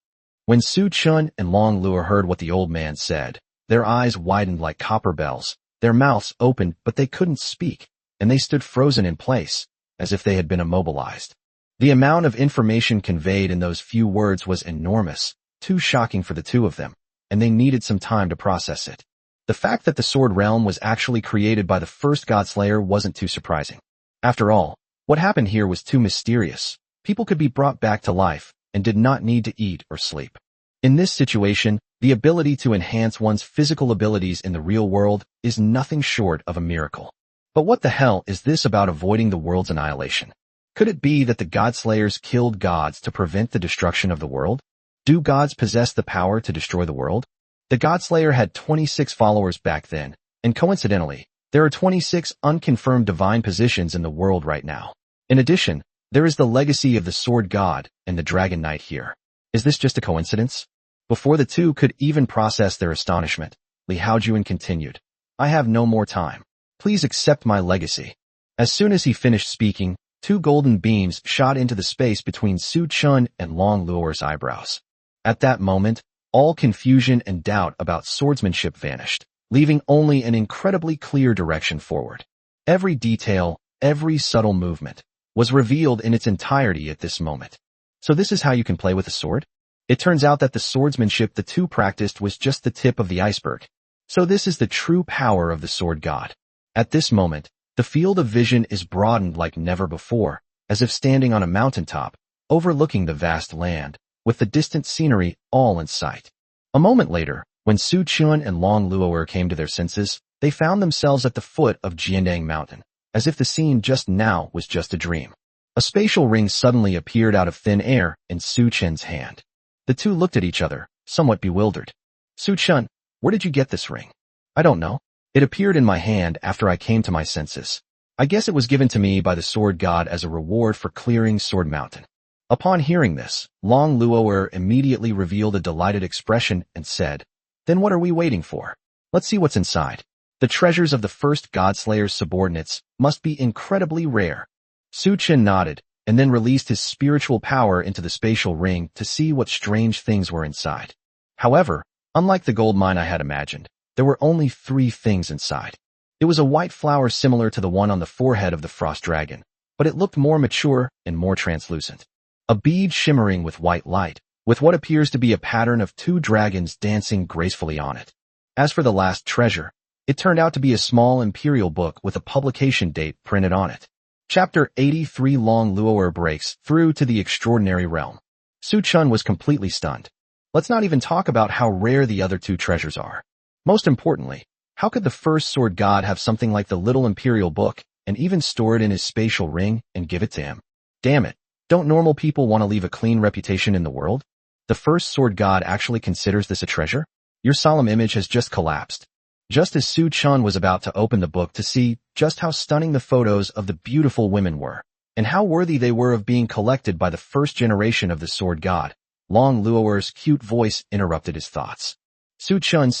When Su Chun and Long Luo heard what the old man said, their eyes widened like copper bells, their mouths opened but they couldn't speak, and they stood frozen in place, as if they had been immobilized. The amount of information conveyed in those few words was enormous, too shocking for the two of them, and they needed some time to process it. The fact that the sword realm was actually created by the first Godslayer wasn't too surprising. After all, what happened here was too mysterious. People could be brought back to life and did not need to eat or sleep. In this situation, the ability to enhance one's physical abilities in the real world is nothing short of a miracle. But what the hell is this about avoiding the world's annihilation? Could it be that the Godslayers killed gods to prevent the destruction of the world? Do gods possess the power to destroy the world? The Godslayer had 26 followers back then, and coincidentally, there are 26 unconfirmed divine positions in the world right now. In addition, there is the legacy of the Sword God and the Dragon Knight here. Is this just a coincidence? Before the two could even process their astonishment, Li Haojuan continued, I have no more time. Please accept my legacy. As soon as he finished speaking, two golden beams shot into the space between Su Chun and Long Luo'er's eyebrows. At that moment, all confusion and doubt about swordsmanship vanished, leaving only an incredibly clear direction forward. Every detail, every subtle movement, was revealed in its entirety at this moment. So this is how you can play with a sword? It turns out that the swordsmanship the two practiced was just the tip of the iceberg. So this is the true power of the Sword God. At this moment, the field of vision is broadened like never before, as if standing on a mountaintop, overlooking the vast land, with the distant scenery all in sight. A moment later, when Su Chun and Long Luo'er came to their senses, they found themselves at the foot of Jiandang Mountain, as if the scene just now was just a dream. A spatial ring suddenly appeared out of thin air in Su Chun's hand. The two looked at each other, somewhat bewildered. Su Chun, where did you get this ring? I don't know. It appeared in my hand after I came to my senses. I guess it was given to me by the Sword God as a reward for clearing Sword Mountain. Upon hearing this, Long Luo'er immediately revealed a delighted expression and said, Then what are we waiting for? Let's see what's inside. The treasures of the first Godslayer's subordinates must be incredibly rare. Su Chun nodded, and then released his spiritual power into the spatial ring to see what strange things were inside. However, unlike the gold mine I had imagined, there were only 3 things inside. It was a white flower similar to the one on the forehead of the frost dragon, but it looked more mature and more translucent. A bead shimmering with white light, with what appears to be a pattern of 2 dragons dancing gracefully on it. As for the last treasure, it turned out to be a small imperial book with a publication date printed on it. Chapter 83 Long Luo'er breaks through to the extraordinary realm. Su Chun was completely stunned. Let's not even talk about how rare the other 2 treasures are. Most importantly, how could the first sword god have something like the little imperial book and even store it in his spatial ring and give it to him? Damn it, don't normal people want to leave a clean reputation in the world? The first sword god actually considers this a treasure? Your solemn image has just collapsed. Just as Su Chun was about to open the book to see just how stunning the photos of the beautiful women were, and how worthy they were of being collected by the first generation of the sword god, Long Luo'er's cute voice interrupted his thoughts. Su Chun,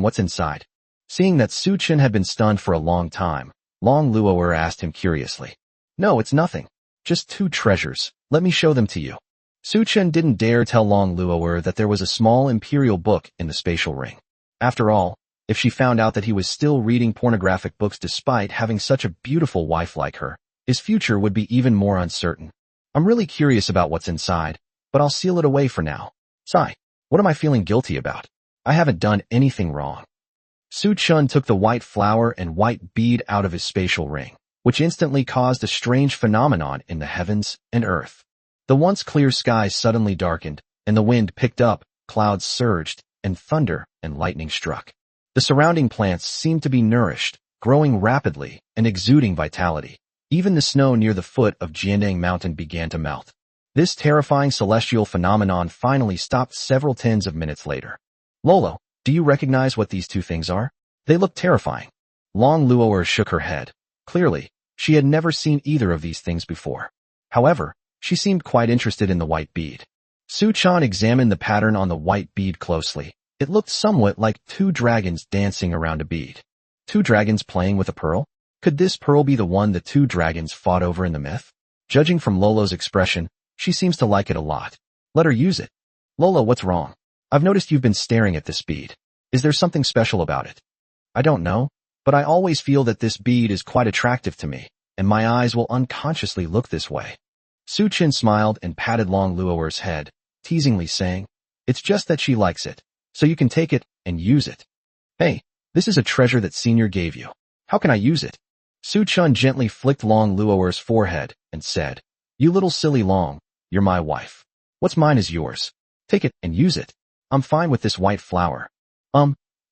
what's inside? Seeing that Su Chun had been stunned for a long time, Long Luo'er asked him curiously. No, it's nothing. Just 2 treasures. Let me show them to you. Su Chun didn't dare tell Long Luo'er that there was a small imperial book in the spatial ring. After all, if she found out that he was still reading pornographic books despite having such a beautiful wife like her, his future would be even more uncertain. I'm really curious about what's inside, but I'll seal it away for now. Sigh, what am I feeling guilty about? I haven't done anything wrong. Su Chun took the white flower and white bead out of his spatial ring, which instantly caused a strange phenomenon in the heavens and earth. The once clear sky suddenly darkened, and the wind picked up, clouds surged, and thunder and lightning struck. The surrounding plants seemed to be nourished, growing rapidly and exuding vitality. Even the snow near the foot of Jiandang Mountain began to melt. This terrifying celestial phenomenon finally stopped several tens of minutes later. Lolo, do you recognize what these 2 things are? They look terrifying. Long Luo'er shook her head. Clearly, she had never seen either of these things before. However, she seemed quite interested in the white bead. Su Chun examined the pattern on the white bead closely. It looked somewhat like 2 dragons dancing around a bead. 2 dragons playing with a pearl? Could this pearl be the one the 2 dragons fought over in the myth? Judging from Lolo's expression, she seems to like it a lot. Let her use it. Lolo, what's wrong? I've noticed you've been staring at this bead. Is there something special about it? I don't know, but I always feel that this bead is quite attractive to me, and my eyes will unconsciously look this way. Su Chun smiled and patted Long Luo'er's head, teasingly saying, It's just that she likes it. So you can take it and use it. Hey, this is a treasure that Senior gave you. How can I use it? Su Chun gently flicked Long Luo'er's forehead and said, You little silly Long, you're my wife. What's mine is yours. Take it and use it. I'm fine with this white flower.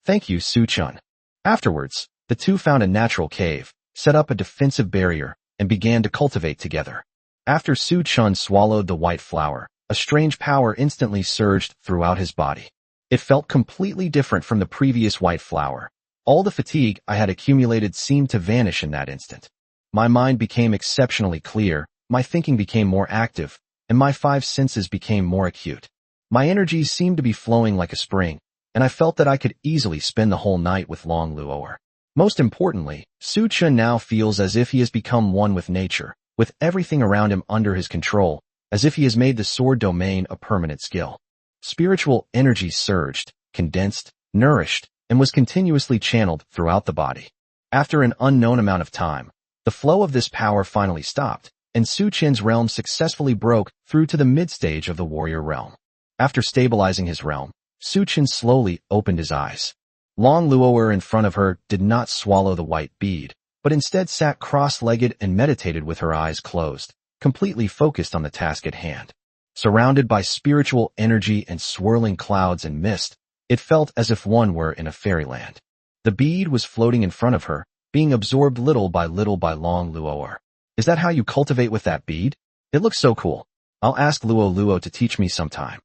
Thank you, Su Chun. Afterwards, the 2 found a natural cave, set up a defensive barrier, and began to cultivate together. After Su Chun swallowed the white flower, a strange power instantly surged throughout his body. It felt completely different from the previous white flower. All the fatigue I had accumulated seemed to vanish in that instant. My mind became exceptionally clear, my thinking became more active, and my five senses became more acute. My energies seemed to be flowing like a spring, and I felt that I could easily spend the whole night with Long Luo'er. Most importantly, Su Chun now feels as if he has become one with nature, with everything around him under his control, as if he has made the sword domain a permanent skill. Spiritual energy surged, condensed, nourished, and was continuously channeled throughout the body. After an unknown amount of time, the flow of this power finally stopped, and Su Chin's realm successfully broke through to the mid-stage of the warrior realm. After stabilizing his realm, Su Chin slowly opened his eyes. Long Luo'er in front of her did not swallow the white bead, but instead sat cross-legged and meditated with her eyes closed, completely focused on the task at hand. Surrounded by spiritual energy and swirling clouds and mist, it felt as if one were in a fairyland. The bead was floating in front of her, being absorbed little by Long Luo'er. Is that how you cultivate with that bead? It looks so cool. I'll ask Luo to teach me sometime.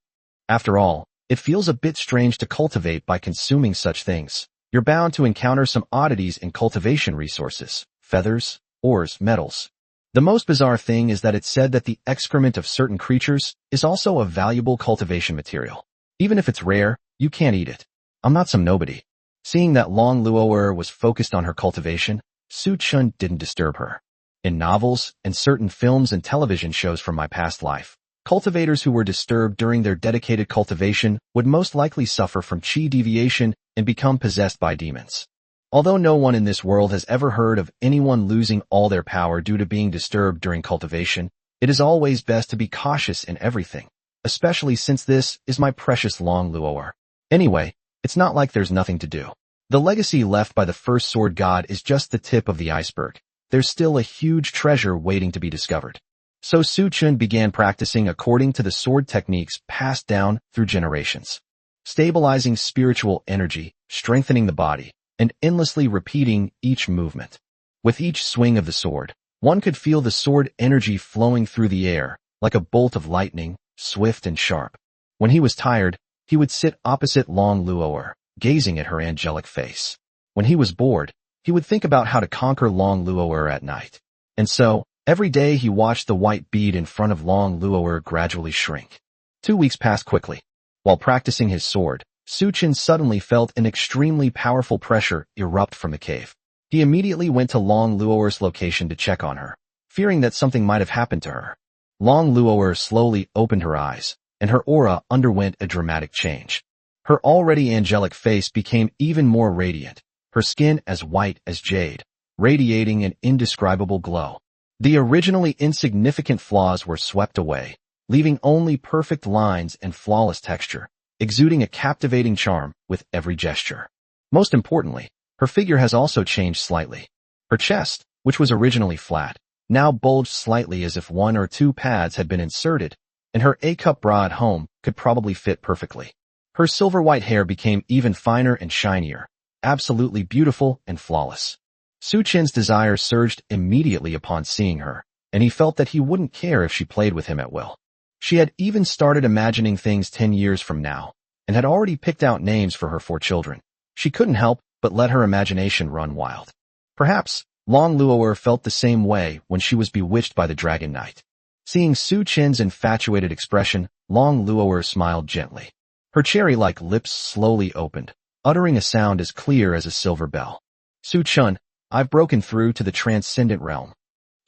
After all, it feels a bit strange to cultivate by consuming such things. You're bound to encounter some oddities in cultivation resources, feathers, ores, metals. The most bizarre thing is that it's said that the excrement of certain creatures is also a valuable cultivation material. Even if it's rare, you can't eat it. I'm not some nobody. Seeing that Long Luo'er was focused on her cultivation, Su Chun didn't disturb her. In novels and certain films and television shows from my past life, cultivators who were disturbed during their dedicated cultivation would most likely suffer from chi deviation and become possessed by demons. Although no one in this world has ever heard of anyone losing all their power due to being disturbed during cultivation, it is always best to be cautious in everything, especially since this is my precious Long Luo'er. Anyway, it's not like there's nothing to do. The legacy left by the first sword god is just the tip of the iceberg. There's still a huge treasure waiting to be discovered. So Su Chun began practicing according to the sword techniques passed down through generations, stabilizing spiritual energy, strengthening the body, and endlessly repeating each movement. With each swing of the sword, one could feel the sword energy flowing through the air, like a bolt of lightning, swift and sharp. When he was tired, he would sit opposite Long Luo'er, gazing at her angelic face. When he was bored, he would think about how to conquer Long Luo'er at night. And so, every day he watched the white bead in front of Long Luo'er gradually shrink. 2 weeks passed quickly. While practicing his sword, Su Chun suddenly felt an extremely powerful pressure erupt from the cave. He immediately went to Long Luo'er's location to check on her, fearing that something might have happened to her. Long Luo'er slowly opened her eyes, and her aura underwent a dramatic change. Her already angelic face became even more radiant, her skin as white as jade, radiating an indescribable glow. The originally insignificant flaws were swept away, leaving only perfect lines and flawless texture, exuding a captivating charm with every gesture. Most importantly, her figure has also changed slightly. Her chest, which was originally flat, now bulged slightly as if 1 or 2 pads had been inserted, and her A-cup bra at home could probably fit perfectly. Her silver white hair became even finer and shinier, absolutely beautiful and flawless. Su Chin's desire surged immediately upon seeing her, and he felt that he wouldn't care if she played with him at will. She had even started imagining things 10 years from now, and had already picked out names for her 4 children. She couldn't help but let her imagination run wild. Perhaps Long Luo'er felt the same way when she was bewitched by the Dragon Knight. Seeing Su Chin's infatuated expression, Long Luo'er smiled gently. Her cherry-like lips slowly opened, uttering a sound as clear as a silver bell. Su Chun, I've broken through to the transcendent realm.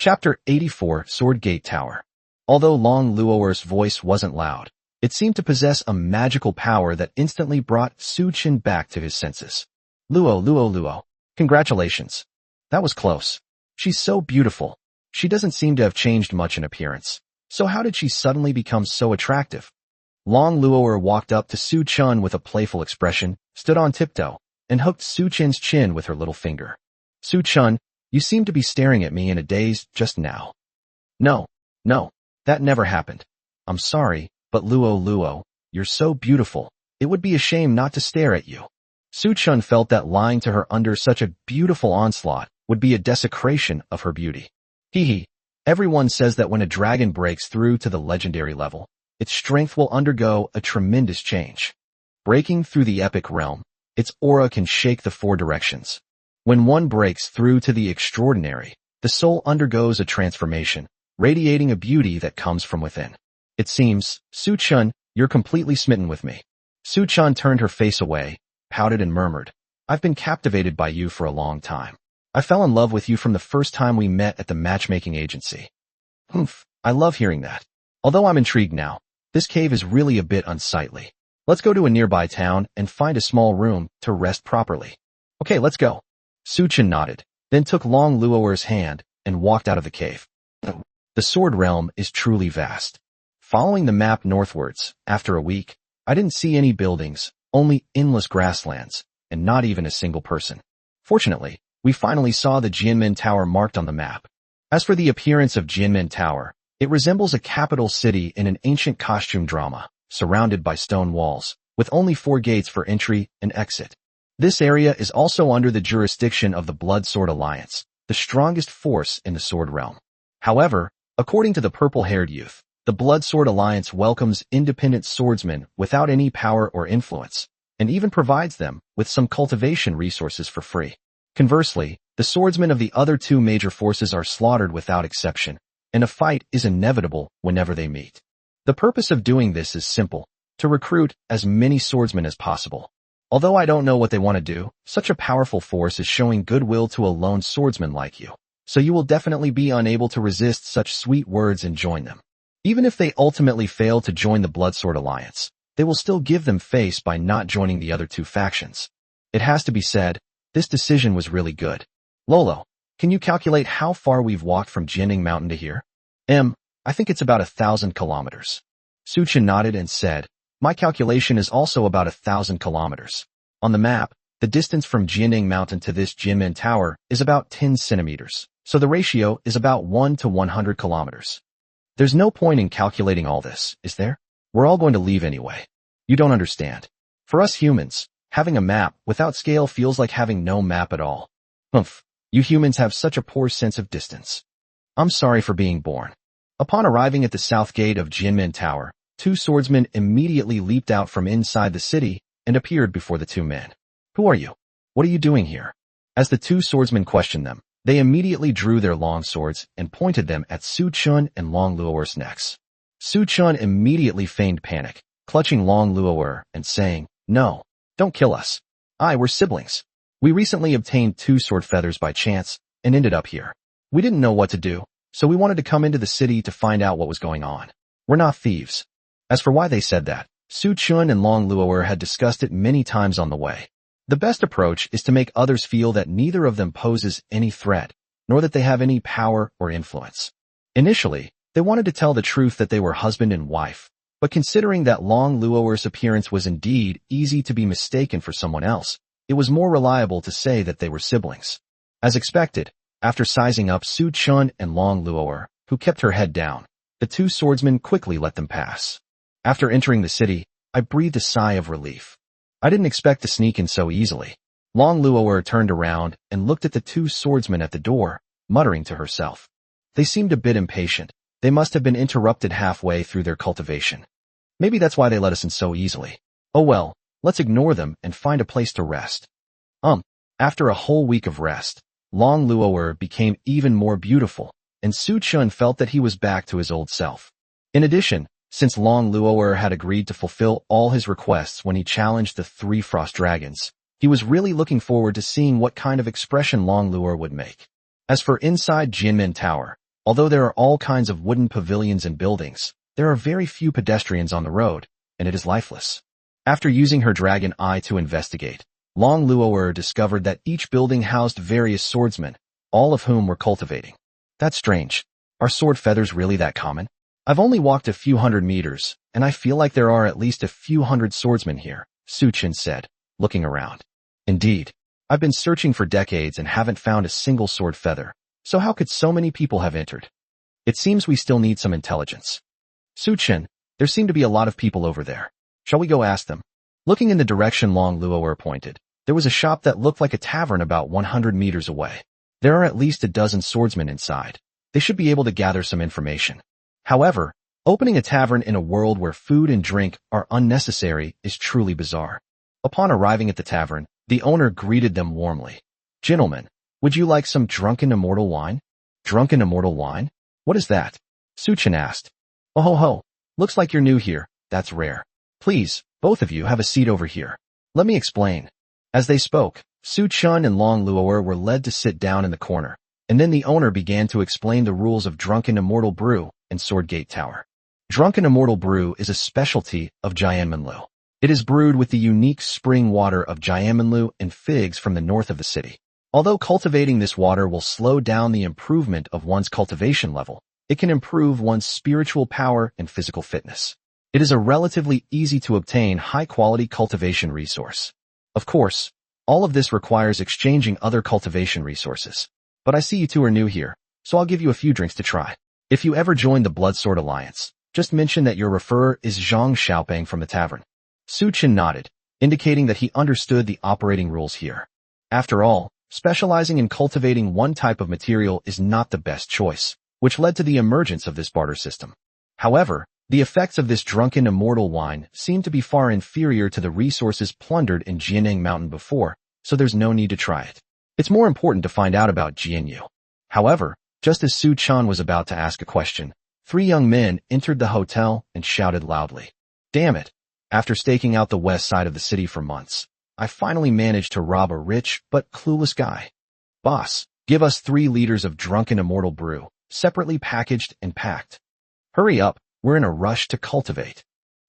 Chapter 84, Sword Gate Tower. Although Long Luo'er's voice wasn't loud, it seemed to possess a magical power that instantly brought Su Chin back to his senses. Luo, congratulations. That was close. She's so beautiful. She doesn't seem to have changed much in appearance. So how did she suddenly become so attractive? Long Luo'er walked up to Su Chun with a playful expression, stood on tiptoe, and hooked Su Chin's chin with her little finger. Su Chun, you seem to be staring at me in a daze just now. No, that never happened. I'm sorry, but Luo, you're so beautiful. It would be a shame not to stare at you. Su Chun felt that lying to her under such a beautiful onslaught would be a desecration of her beauty. Everyone says that when a dragon breaks through to the legendary level, its strength will undergo a tremendous change. breaking through the epic realm. Its aura can shake the four directions. When one breaks through to the extraordinary, the soul undergoes a transformation, radiating a beauty that comes from within. It seems, Su-chun, you're completely smitten with me. Su-chun turned her face away, pouted and murmured, I've been captivated by you for a long time. I fell in love with you from the first time we met at the matchmaking agency. Humph, I love hearing that. Although I'm intrigued now, this cave is really a bit unsightly. Let's go to a nearby town and find a small room to rest properly. Okay, let's go. Su-chun nodded, then took Long Luo'er's hand and walked out of the cave. The sword realm is truly vast. Following the map northwards, after a week, I didn't see any buildings, only endless grasslands, and not even a single person. Fortunately, we finally saw the Jianmen Tower marked on the map. As for the appearance of Jianmen Tower, it resembles a capital city in an ancient costume drama, surrounded by stone walls, with only 4 gates for entry and exit. This area is also under the jurisdiction of the Blood Sword Alliance, the strongest force in the sword realm. However, according to the purple-haired youth, the Blood Sword Alliance welcomes independent swordsmen without any power or influence, and even provides them with some cultivation resources for free. Conversely, the swordsmen of the other 2 major forces are slaughtered without exception, and a fight is inevitable whenever they meet. The purpose of doing this is simple, to recruit as many swordsmen as possible. Although I don't know what they want to do, such a powerful force is showing goodwill to a lone swordsman like you, so you will definitely be unable to resist such sweet words and join them. Even if they ultimately fail to join the Blood Sword Alliance, they will still give them face by not joining the other 2 factions. It has to be said, this decision was really good. Lolo, can you calculate how far we've walked from Jining Mountain to here? I think it's about 1,000 kilometers. Su-chun nodded and said, my calculation is also about 1,000 kilometers. On the map, the distance from Jining Mountain to this Jianmen Tower is about 10 centimeters, so the ratio is about 1 to 100 kilometers. There's no point in calculating all this, is there? We're all going to leave anyway. You don't understand. For us humans, having a map without scale feels like having no map at all. Humph, you humans have such a poor sense of distance. I'm sorry for being born. Upon arriving at the south gate of Jianmen Tower, 2 swordsmen immediately leaped out from inside the city and appeared before the 2 men. Who are you? What are you doing here? As the 2 swordsmen questioned them, they immediately drew their long swords and pointed them at Su-chun and Long Luo'er's necks. Su-chun immediately feigned panic, clutching Long Luo'er and saying, no, don't kill us. We're siblings. We recently obtained 2 sword feathers by chance and ended up here. We didn't know what to do, so we wanted to come into the city to find out what was going on. We're not thieves. As for why they said that, Su-chun and Long Luo'er had discussed it many times on the way. The best approach is to make others feel that neither of them poses any threat, nor that they have any power or influence. Initially, they wanted to tell the truth that they were husband and wife, but considering that Long Luo'er's appearance was indeed easy to be mistaken for someone else, it was more reliable to say that they were siblings. As expected, after sizing up Su-chun and Long Luo'er, who kept her head down, the 2 swordsmen quickly let them pass. After entering the city, I breathed a sigh of relief. I didn't expect to sneak in so easily. Long Luo'er turned around and looked at the 2 swordsmen at the door, muttering to herself. They seemed a bit impatient. They must have been interrupted halfway through their cultivation. Maybe that's why they let us in so easily. Oh well, let's ignore them and find a place to rest. After a whole week of rest, Long Luo'er became even more beautiful, and Su-chun felt that he was back to his old self. In addition, since Long Luo'er had agreed to fulfill all his requests when he challenged the 3 frost dragons, he was really looking forward to seeing what kind of expression Long Luo'er would make. As for inside Jianmen Tower, although there are all kinds of wooden pavilions and buildings, there are very few pedestrians on the road, and it is lifeless. After using her dragon eye to investigate, Long Luo'er discovered that each building housed various swordsmen, all of whom were cultivating. That's strange. Are sword feathers really that common? I've only walked a few hundred meters, and I feel like there are at least a few hundred swordsmen here, Su-chun said, looking around. Indeed, I've been searching for decades and haven't found a single sword feather, so how could so many people have entered? It seems we still need some intelligence. Su-chun, there seem to be a lot of people over there. Shall we go ask them? Looking in the direction Long Luo'er pointed, there was a shop that looked like a tavern about 100 meters away. There are at least a dozen swordsmen inside. They should be able to gather some information. However, Opening a tavern in a world where food and drink are unnecessary is truly bizarre. Upon arriving at the tavern, the owner greeted them warmly. "Gentlemen, would you like some drunken immortal wine?" "Drunken immortal wine? What is that?" Suchin asked. "Oh ho ho, looks like you're new here. That's rare. Please, both of you have a seat over here. Let me explain." As they spoke, Su Chun and Long Luoer were led to sit down in the corner, and then the owner began to explain the rules of Drunken Immortal Brew and Swordgate Tower. Drunken Immortal Brew is a specialty of Jianmenlu. It is brewed with the unique spring water of Jianmenlu and figs from the north of the city. Although cultivating this water will slow down the improvement of one's cultivation level, it can improve one's spiritual power and physical fitness. It is a relatively easy-to-obtain high-quality cultivation resource. Of course, all of this requires exchanging other cultivation resources. But I see you two are new here, so I'll give you a few drinks to try. If you ever join the Bloodsword Alliance, just mention that your referrer is Zhang Xiaopeng from the tavern. Su Chen nodded, indicating that he understood the operating rules here. After all, specializing in cultivating one type of material is not the best choice, which led to the emergence of this barter system. However, the effects of this drunken immortal wine seem to be far inferior to the resources plundered in Jianning Mountain before, so there's no need to try it. It's more important to find out about Jianyu. However, just as Su Chan was about to ask a question, 3 young men entered the hotel and shouted loudly. "Damn it! After staking out the west side of the city for months, I finally managed to rob a rich but clueless guy. Boss, give us 3 liters of drunken immortal brew, separately packaged and packed. Hurry up, we're in a rush to cultivate."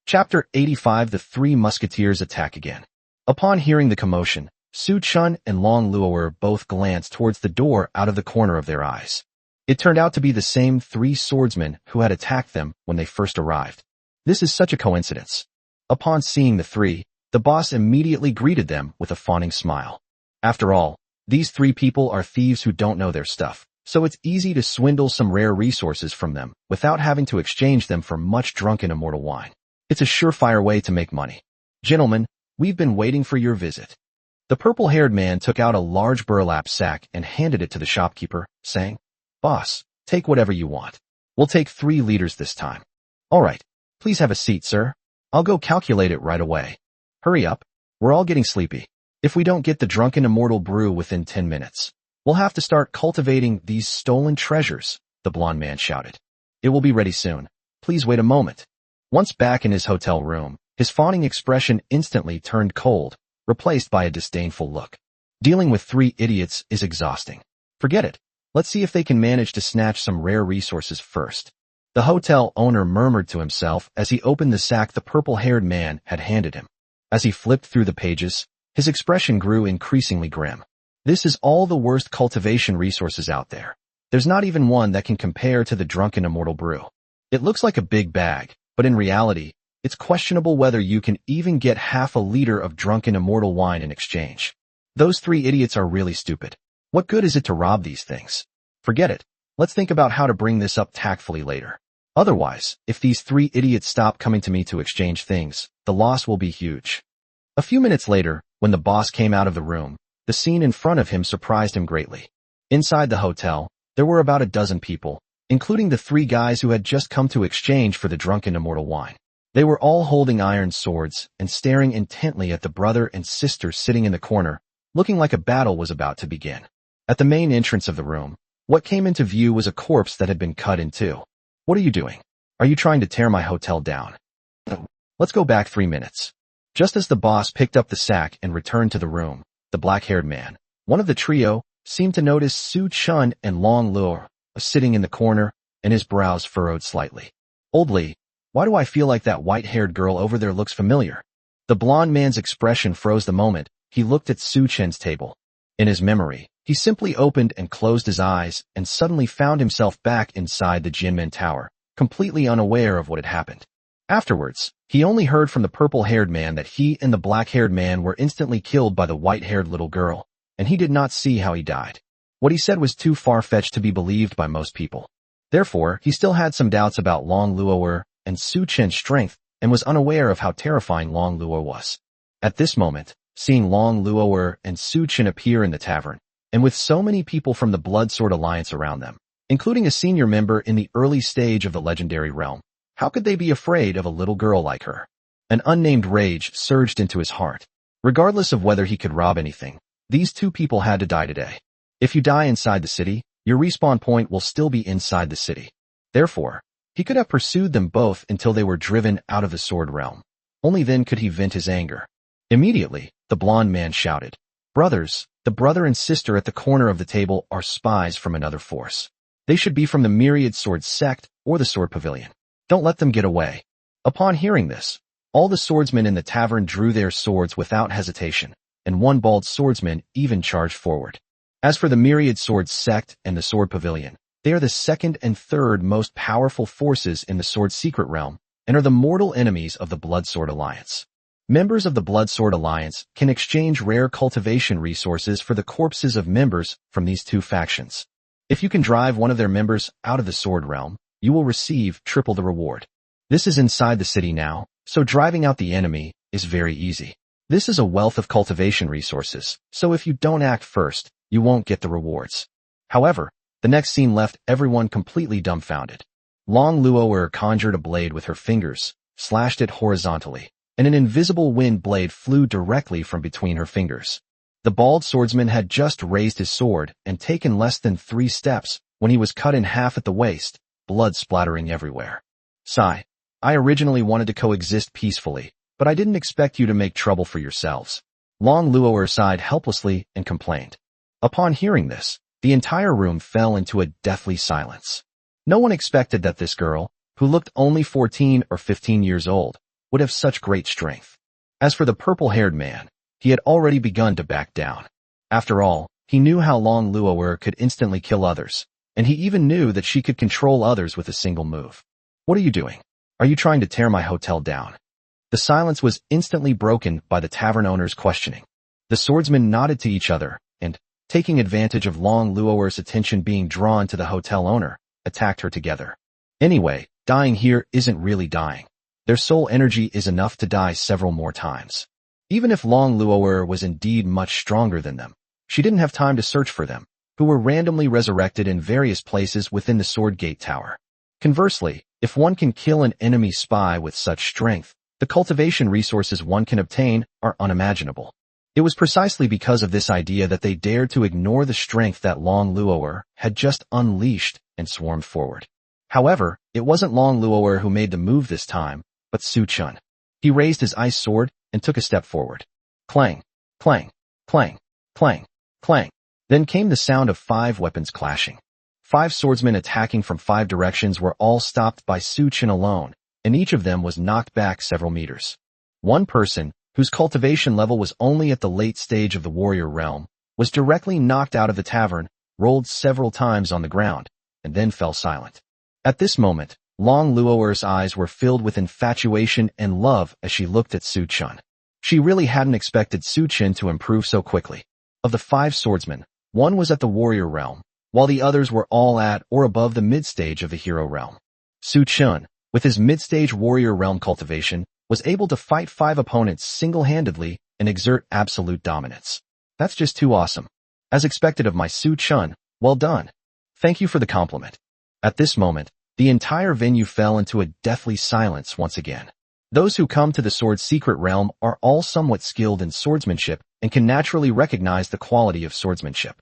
Chapter 85. The 3 Musketeers attack again. Upon hearing the commotion, Su Chun and Long Luoer both glanced towards the door out of the corner of their eyes. It turned out to be the same 3 swordsmen who had attacked them when they first arrived. This is such a coincidence. Upon seeing the 3, the boss immediately greeted them with a fawning smile. After all, these 3 people are thieves who don't know their stuff, so it's easy to swindle some rare resources from them without having to exchange them for much drunken immortal wine. It's a surefire way to make money. "Gentlemen, we've been waiting for your visit." The purple-haired man took out a large burlap sack and handed it to the shopkeeper, saying, "Boss, take whatever you want. We'll take 3 liters this time." "All right, please have a seat, sir. I'll go calculate it right away. Hurry up, we're all getting sleepy. If we don't get the drunken immortal brew within 10 minutes, we'll have to start cultivating these stolen treasures," the blond man shouted. "It will be ready soon. Please wait a moment." Once back in his hotel room, his fawning expression instantly turned cold, replaced by a disdainful look. Dealing with 3 idiots is exhausting. Forget it. Let's see if they can manage to snatch some rare resources first. The hotel owner murmured to himself as he opened the sack the purple-haired man had handed him. As he flipped through the pages, his expression grew increasingly grim. This is all the worst cultivation resources out there. There's not even one that can compare to the drunken immortal brew. It looks like a big bag, but in reality, it's questionable whether you can even get half a liter of drunken immortal wine in exchange. Those 3 idiots are really stupid. What good is it to rob these things? Forget it. Let's think about how to bring this up tactfully later. Otherwise, if these 3 idiots stop coming to me to exchange things, the loss will be huge. A few minutes later, when the boss came out of the room, the scene in front of him surprised him greatly. Inside the hotel, there were about a dozen people, including the 3 guys who had just come to exchange for the drunken immortal wine. They were all holding iron swords and staring intently at the brother and sister sitting in the corner, looking like a battle was about to begin. At the main entrance of the room, what came into view was a corpse that had been cut in 2. "What are you doing? Are you trying to tear my hotel down?" "No. Let's go back 3 minutes." Just as the boss picked up the sack and returned to the room, the black-haired man, one of the trio, seemed to notice Su Chun and Long Luo sitting in the corner, and his brows furrowed slightly. "Old Lee, why do I feel like that white-haired girl over there looks familiar?" The blond man's expression froze the moment he looked at Su Chen's table. In his memory, he simply opened and closed his eyes and suddenly found himself back inside the Jianmen Tower, completely unaware of what had happened. Afterwards, he only heard from the purple-haired man that he and the black-haired man were instantly killed by the white-haired little girl, and he did not see how he died. What he said was too far-fetched to be believed by most people. Therefore, he still had some doubts about Long Luoer and Su Chen's strength and was unaware of how terrifying Long Luo was. At this moment, seeing Long Luoer and Su Chen appear in the tavern, and with so many people from the Bloodsword Alliance around them, including a senior member in the early stage of the legendary realm, How could they be afraid of a little girl like her? An unnamed rage surged into his heart. Regardless of whether he could rob anything, these two people had to die today. If you die inside the city, your respawn point will still be inside the city. Therefore, he could have pursued them both until they were driven out of the sword realm. Only then could he vent his anger. Immediately, the blond man shouted, "Brothers, the brother and sister at the corner of the table are spies from another force. They should be from the Myriad Sword Sect or the Sword Pavilion. Don't let them get away." Upon hearing this, all the swordsmen in the tavern drew their swords without hesitation, and one bald swordsman even charged forward. As for the Myriad Sword Sect and the Sword Pavilion, they are the second and third most powerful forces in the Sword Secret Realm and are the mortal enemies of the Bloodsword Alliance. Members of the Bloodsword Alliance can exchange rare cultivation resources for the corpses of members from these two factions. If you can drive one of their members out of the Sword Realm, you will receive triple the reward. This is inside the city now, so driving out the enemy is very easy. This is a wealth of cultivation resources, so if you don't act first, you won't get the rewards. However, the next scene left everyone completely dumbfounded. Long Luo'er conjured a blade with her fingers, slashed it horizontally, and an invisible wind blade flew directly from between her fingers. The bald swordsman had just raised his sword and taken less than 3 steps when he was cut in half at the waist, blood splattering everywhere. Sigh. I originally wanted to coexist peacefully, but I didn't expect you to make trouble for yourselves. Long Luo'er sighed helplessly and complained. Upon hearing this, the entire room fell into a deathly silence. No one expected that this girl, who looked only 14 or 15 years old, would have such great strength. As for the purple-haired man, he had already begun to back down. After all, he knew how Long Luo'er could instantly kill others, and he even knew that she could control others with a single move. What are you doing? Are you trying to tear my hotel down? The silence was instantly broken by the tavern owner's questioning. The swordsmen nodded to each other, and, taking advantage of Long Luo'er's attention being drawn to the hotel owner, attacked her together. Anyway, dying here isn't really dying. Their soul energy is enough to die several more times. Even if Long Luo'er was indeed much stronger than them, she didn't have time to search for them, who were randomly resurrected in various places within the Sword Gate Tower. Conversely, if one can kill an enemy spy with such strength, the cultivation resources one can obtain are unimaginable. It was precisely because of this idea that they dared to ignore the strength that Long Luo'er had just unleashed and swarmed forward. However, it wasn't Long Luo'er who made the move this time, but Su Chun. He raised his ice sword and took a step forward. Clang, clang, clang, clang, clang. Then came the sound of 5 weapons clashing. 5 swordsmen attacking from 5 directions were all stopped by Su Chun alone, and each of them was knocked back several meters. One person, whose cultivation level was only at the late stage of the warrior realm, was directly knocked out of the tavern, rolled several times on the ground, and then fell silent. At this moment, Long Luo'er's eyes were filled with infatuation and love as she looked at Su Chun. She really hadn't expected Su Chun to improve so quickly. Of the 5 swordsmen, one was at the warrior realm, while the others were all at or above the mid-stage of the hero realm. Su Chun, with his mid-stage warrior realm cultivation, was able to fight 5 opponents single-handedly and exert absolute dominance. That's just too awesome. As expected of my Su Chun, well done. Thank you for the compliment. At this moment, the entire venue fell into a deathly silence once again. Those who come to the Sword Secret Realm are all somewhat skilled in swordsmanship and can naturally recognize the quality of swordsmanship.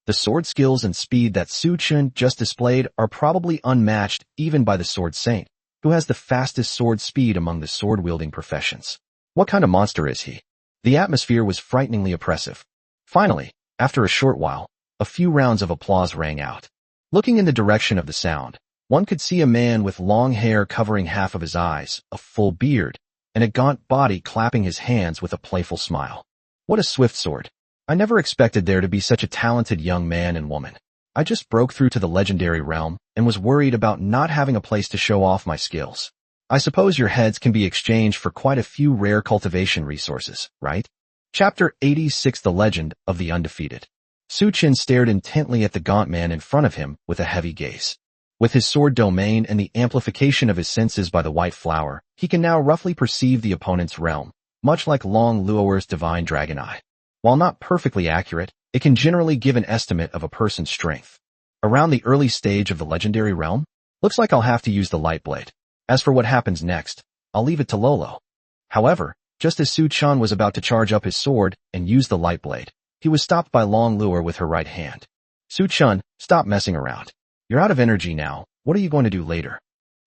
The sword skills and speed that Su Chun just displayed are probably unmatched even by the Sword Saint, who has the fastest sword speed among the sword-wielding professions. What kind of monster is he? The atmosphere was frighteningly oppressive. Finally, after a short while, a few rounds of applause rang out. Looking in the direction of the sound, one could see a man with long hair covering half of his eyes, a full beard, and a gaunt body clapping his hands with a playful smile. What a swift sword. I never expected there to be such a talented young man and woman. I just broke through to the legendary realm and was worried about not having a place to show off my skills. I suppose your heads can be exchanged for quite a few rare cultivation resources, right? Chapter 86: The Legend of the Undefeated. Su Chun stared intently at the gaunt man in front of him with a heavy gaze. With his sword domain and the amplification of his senses by the white flower, he can now roughly perceive the opponent's realm, much like Long Luo'er's divine dragon eye. While not perfectly accurate, it can generally give an estimate of a person's strength. Around the early stage of the legendary realm, looks like I'll have to use the light blade. As for what happens next, I'll leave it to Lolo. However, just as Su Chun was about to charge up his sword and use the light blade, he was stopped by Long Luo with her right hand. Su Chun, stop messing around. You're out of energy now. What are you going to do later?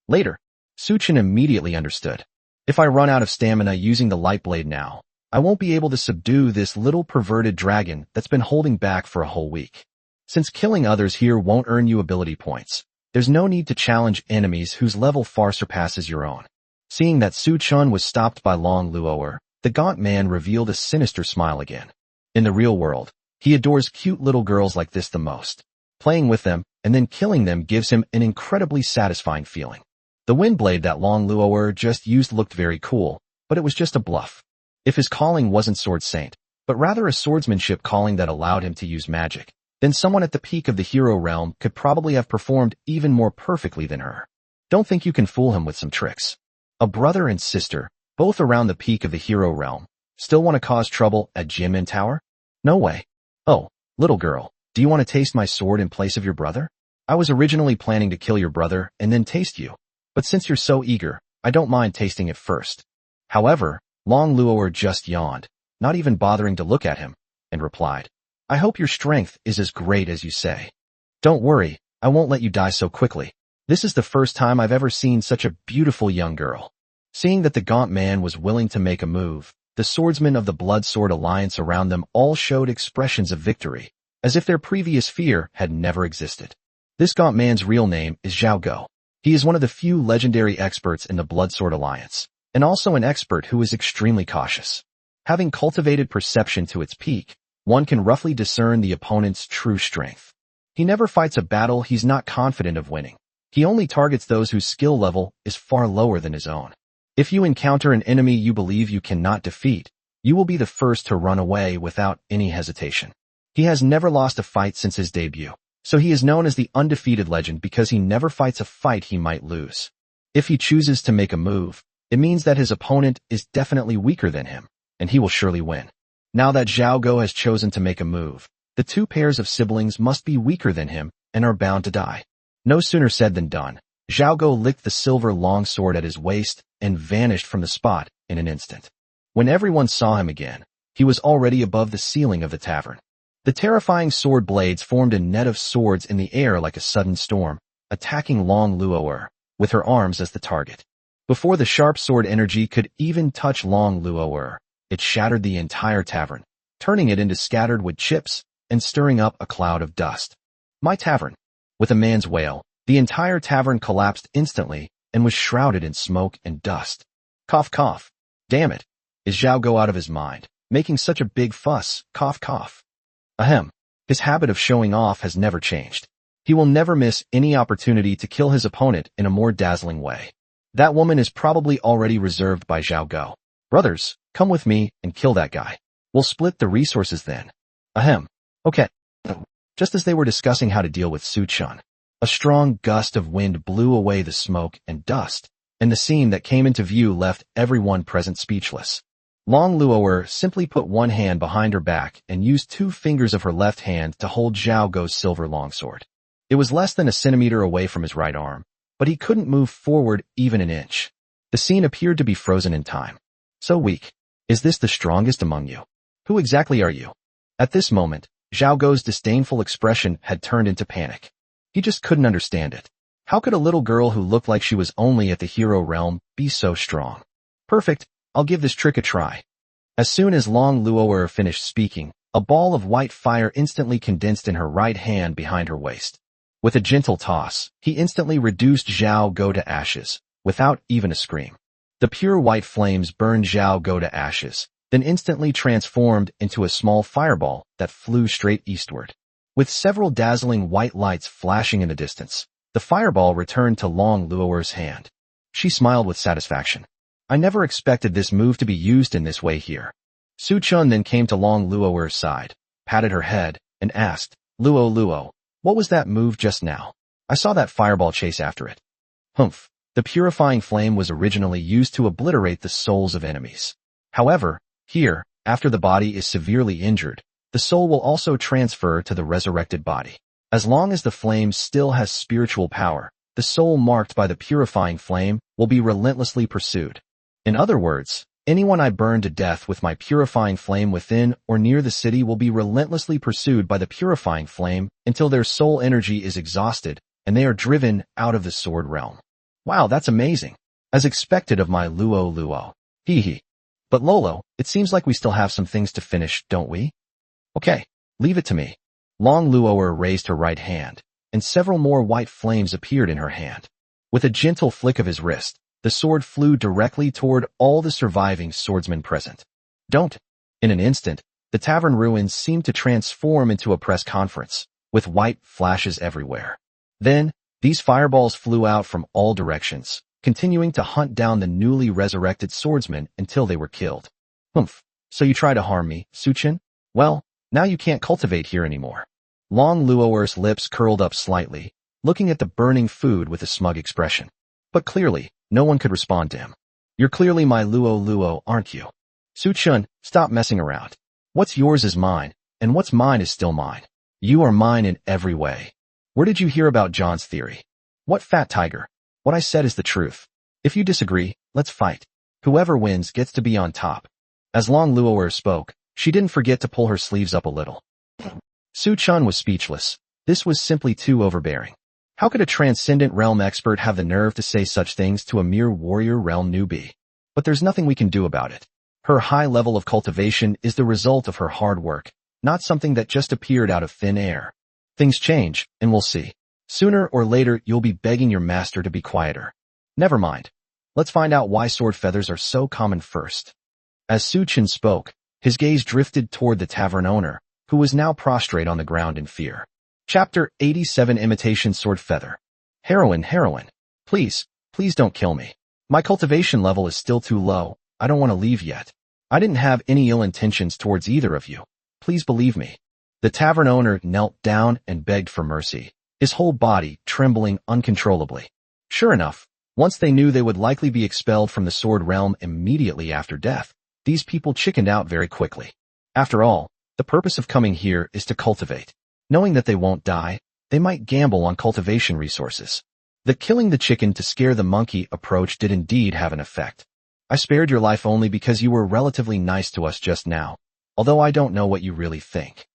Later. Su Chun immediately understood. If I run out of stamina using the light blade now, I won't be able to subdue this little perverted dragon that's been holding back for a whole week. Since killing others here won't earn you ability points, there's no need to challenge enemies whose level far surpasses your own. Seeing that Su Chun was stopped by Long Luoer, the gaunt man revealed a sinister smile again. In the real world, he adores cute little girls like this the most. Playing with them and then killing them gives him an incredibly satisfying feeling. The wind blade that Long Luoer just used looked very cool, but it was just a bluff. If his calling wasn't Sword Saint, but rather a swordsmanship calling that allowed him to use magic, then someone at the peak of the hero realm could probably have performed even more perfectly than her. Don't think you can fool him with some tricks. A brother and sister, both around the peak of the hero realm, still want to cause trouble at Jimin Tower? No way. Oh, little girl, do you want to taste my sword in place of your brother? I was originally planning to kill your brother and then taste you. But since you're so eager, I don't mind tasting it first. However, Long Luoer just yawned, not even bothering to look at him, and replied, I hope your strength is as great as you say. Don't worry, I won't let you die so quickly. This is the first time I've ever seen such a beautiful young girl. Seeing that the gaunt man was willing to make a move, the swordsmen of the Blood Sword Alliance around them all showed expressions of victory, as if their previous fear had never existed. This gaunt man's real name is Zhao Go. He is one of the few legendary experts in the Blood Sword Alliance, and also an expert who is extremely cautious. Having cultivated perception to its peak, one can roughly discern the opponent's true strength. He never fights a battle he's not confident of winning. He only targets those whose skill level is far lower than his own. If you encounter an enemy you believe you cannot defeat, you will be the first to run away without any hesitation. He has never lost a fight since his debut, so he is known as the undefeated legend because he never fights a fight he might lose. If he chooses to make a move, it means that his opponent is definitely weaker than him, and he will surely win. Now that Zhao Go has chosen to make a move, the two pairs of siblings must be weaker than him and are bound to die. No sooner said than done. Zhao Go licked the silver longsword at his waist and vanished from the spot in an instant. When everyone saw him again, he was already above the ceiling of the tavern. The terrifying sword blades formed a net of swords in the air like a sudden storm, attacking Long Luoer, with her arms as the target. Before the sharp sword energy could even touch Long Luoer, it shattered the entire tavern, turning it into scattered wood chips and stirring up a cloud of dust. My tavern. With a man's wail, the entire tavern collapsed instantly and was shrouded in smoke and dust. Cough cough. Damn it. Is Zhao Go out of his mind, making such a big fuss? Cough cough. Ahem. His habit of showing off has never changed. He will never miss any opportunity to kill his opponent in a more dazzling way. That woman is probably already reserved by Zhao Go. Brothers, come with me and kill that guy. We'll split the resources then. Ahem. Okay. Just as they were discussing how to deal with Su Chun, a strong gust of wind blew away the smoke and dust, and the scene that came into view left everyone present speechless. Long Luoer simply put one hand behind her back and used 2 fingers of her left hand to hold Zhao Go's silver longsword. It was less than a centimeter away from his right arm, but he couldn't move forward even an inch. The scene appeared to be frozen in time. So weak. Is this the strongest among you? Who exactly are you? At this moment, Zhao Go's disdainful expression had turned into panic. He just couldn't understand it. How could a little girl who looked like she was only at the hero realm be so strong? Perfect, I'll give this trick a try. As soon as Long Luoer finished speaking, a ball of white fire instantly condensed in her right hand behind her waist. With a gentle toss, he instantly reduced Zhao Go to ashes, without even a scream. The pure white flames burned Zhao Go to ashes, then instantly transformed into a small fireball that flew straight eastward. With several dazzling white lights flashing in the distance, the fireball returned to Long Luoer's hand. She smiled with satisfaction. I never expected this move to be used in this way here. Su Chun then came to Long Luoer's side, patted her head, and asked, Luo, what was that move just now? I saw that fireball chase after it. Humph. The purifying flame was originally used to obliterate the souls of enemies. However, here, after the body is severely injured, the soul will also transfer to the resurrected body. As long as the flame still has spiritual power, the soul marked by the purifying flame will be relentlessly pursued. In other words, anyone I burn to death with my purifying flame within or near the city will be relentlessly pursued by the purifying flame until their soul energy is exhausted and they are driven out of the sword realm. Wow, that's amazing. As expected of my Luo Luo. Hee hee. But Lolo, it seems like we still have some things to finish, don't we? Okay, leave it to me. Long Luoer raised her right hand, and several more white flames appeared in her hand. With a gentle flick of his wrist, the sword flew directly toward all the surviving swordsmen present. Don't. In an instant, the tavern ruins seemed to transform into a press conference, with white flashes everywhere. Then, these fireballs flew out from all directions, continuing to hunt down the newly resurrected swordsmen until they were killed. Humph. So you try to harm me, Suchin? Well, now you can't cultivate here anymore. Long Luoer's lips curled up slightly, looking at the burning food with a smug expression. But clearly, no one could respond to him. You're clearly my Luo Luo, aren't you? Suchun, stop messing around. What's yours is mine, and what's mine is still mine. You are mine in every way. Where did you hear about John's theory? What fat tiger? What I said is the truth. If you disagree, let's fight. Whoever wins gets to be on top. As Long Luoer spoke, she didn't forget to pull her sleeves up a little. Su Chun was speechless. This was simply too overbearing. How could a transcendent realm expert have the nerve to say such things to a mere warrior realm newbie? But there's nothing we can do about it. Her high level of cultivation is the result of her hard work, not something that just appeared out of thin air. Things change, and we'll see. Sooner or later, you'll be begging your master to be quieter. Never mind. Let's find out why sword feathers are so common first. As Su Chen spoke, his gaze drifted toward the tavern owner, who was now prostrate on the ground in fear. Chapter 87 Imitation Sword Feather. Heroine. Please don't kill me. My cultivation level is still too low. I don't want to leave yet. I didn't have any ill intentions towards either of you. Please believe me. The tavern owner knelt down and begged for mercy, his whole body trembling uncontrollably. Sure enough, once they knew they would likely be expelled from the sword realm immediately after death, these people chickened out very quickly. After all, the purpose of coming here is to cultivate. Knowing that they won't die, they might gamble on cultivation resources. The killing the chicken to scare the monkey approach did indeed have an effect. I spared your life only because you were relatively nice to us just now, although I don't know what you really think.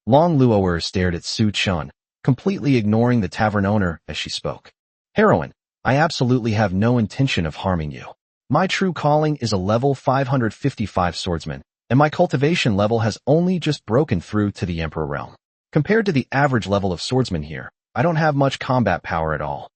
Long Luoer stared at Su Chun, completely ignoring the tavern owner as she spoke. Heroine, I absolutely have no intention of harming you. My true calling is a level 555 swordsman, and my cultivation level has only just broken through to the Emperor realm. Compared to the average level of swordsman here, I don't have much combat power at all.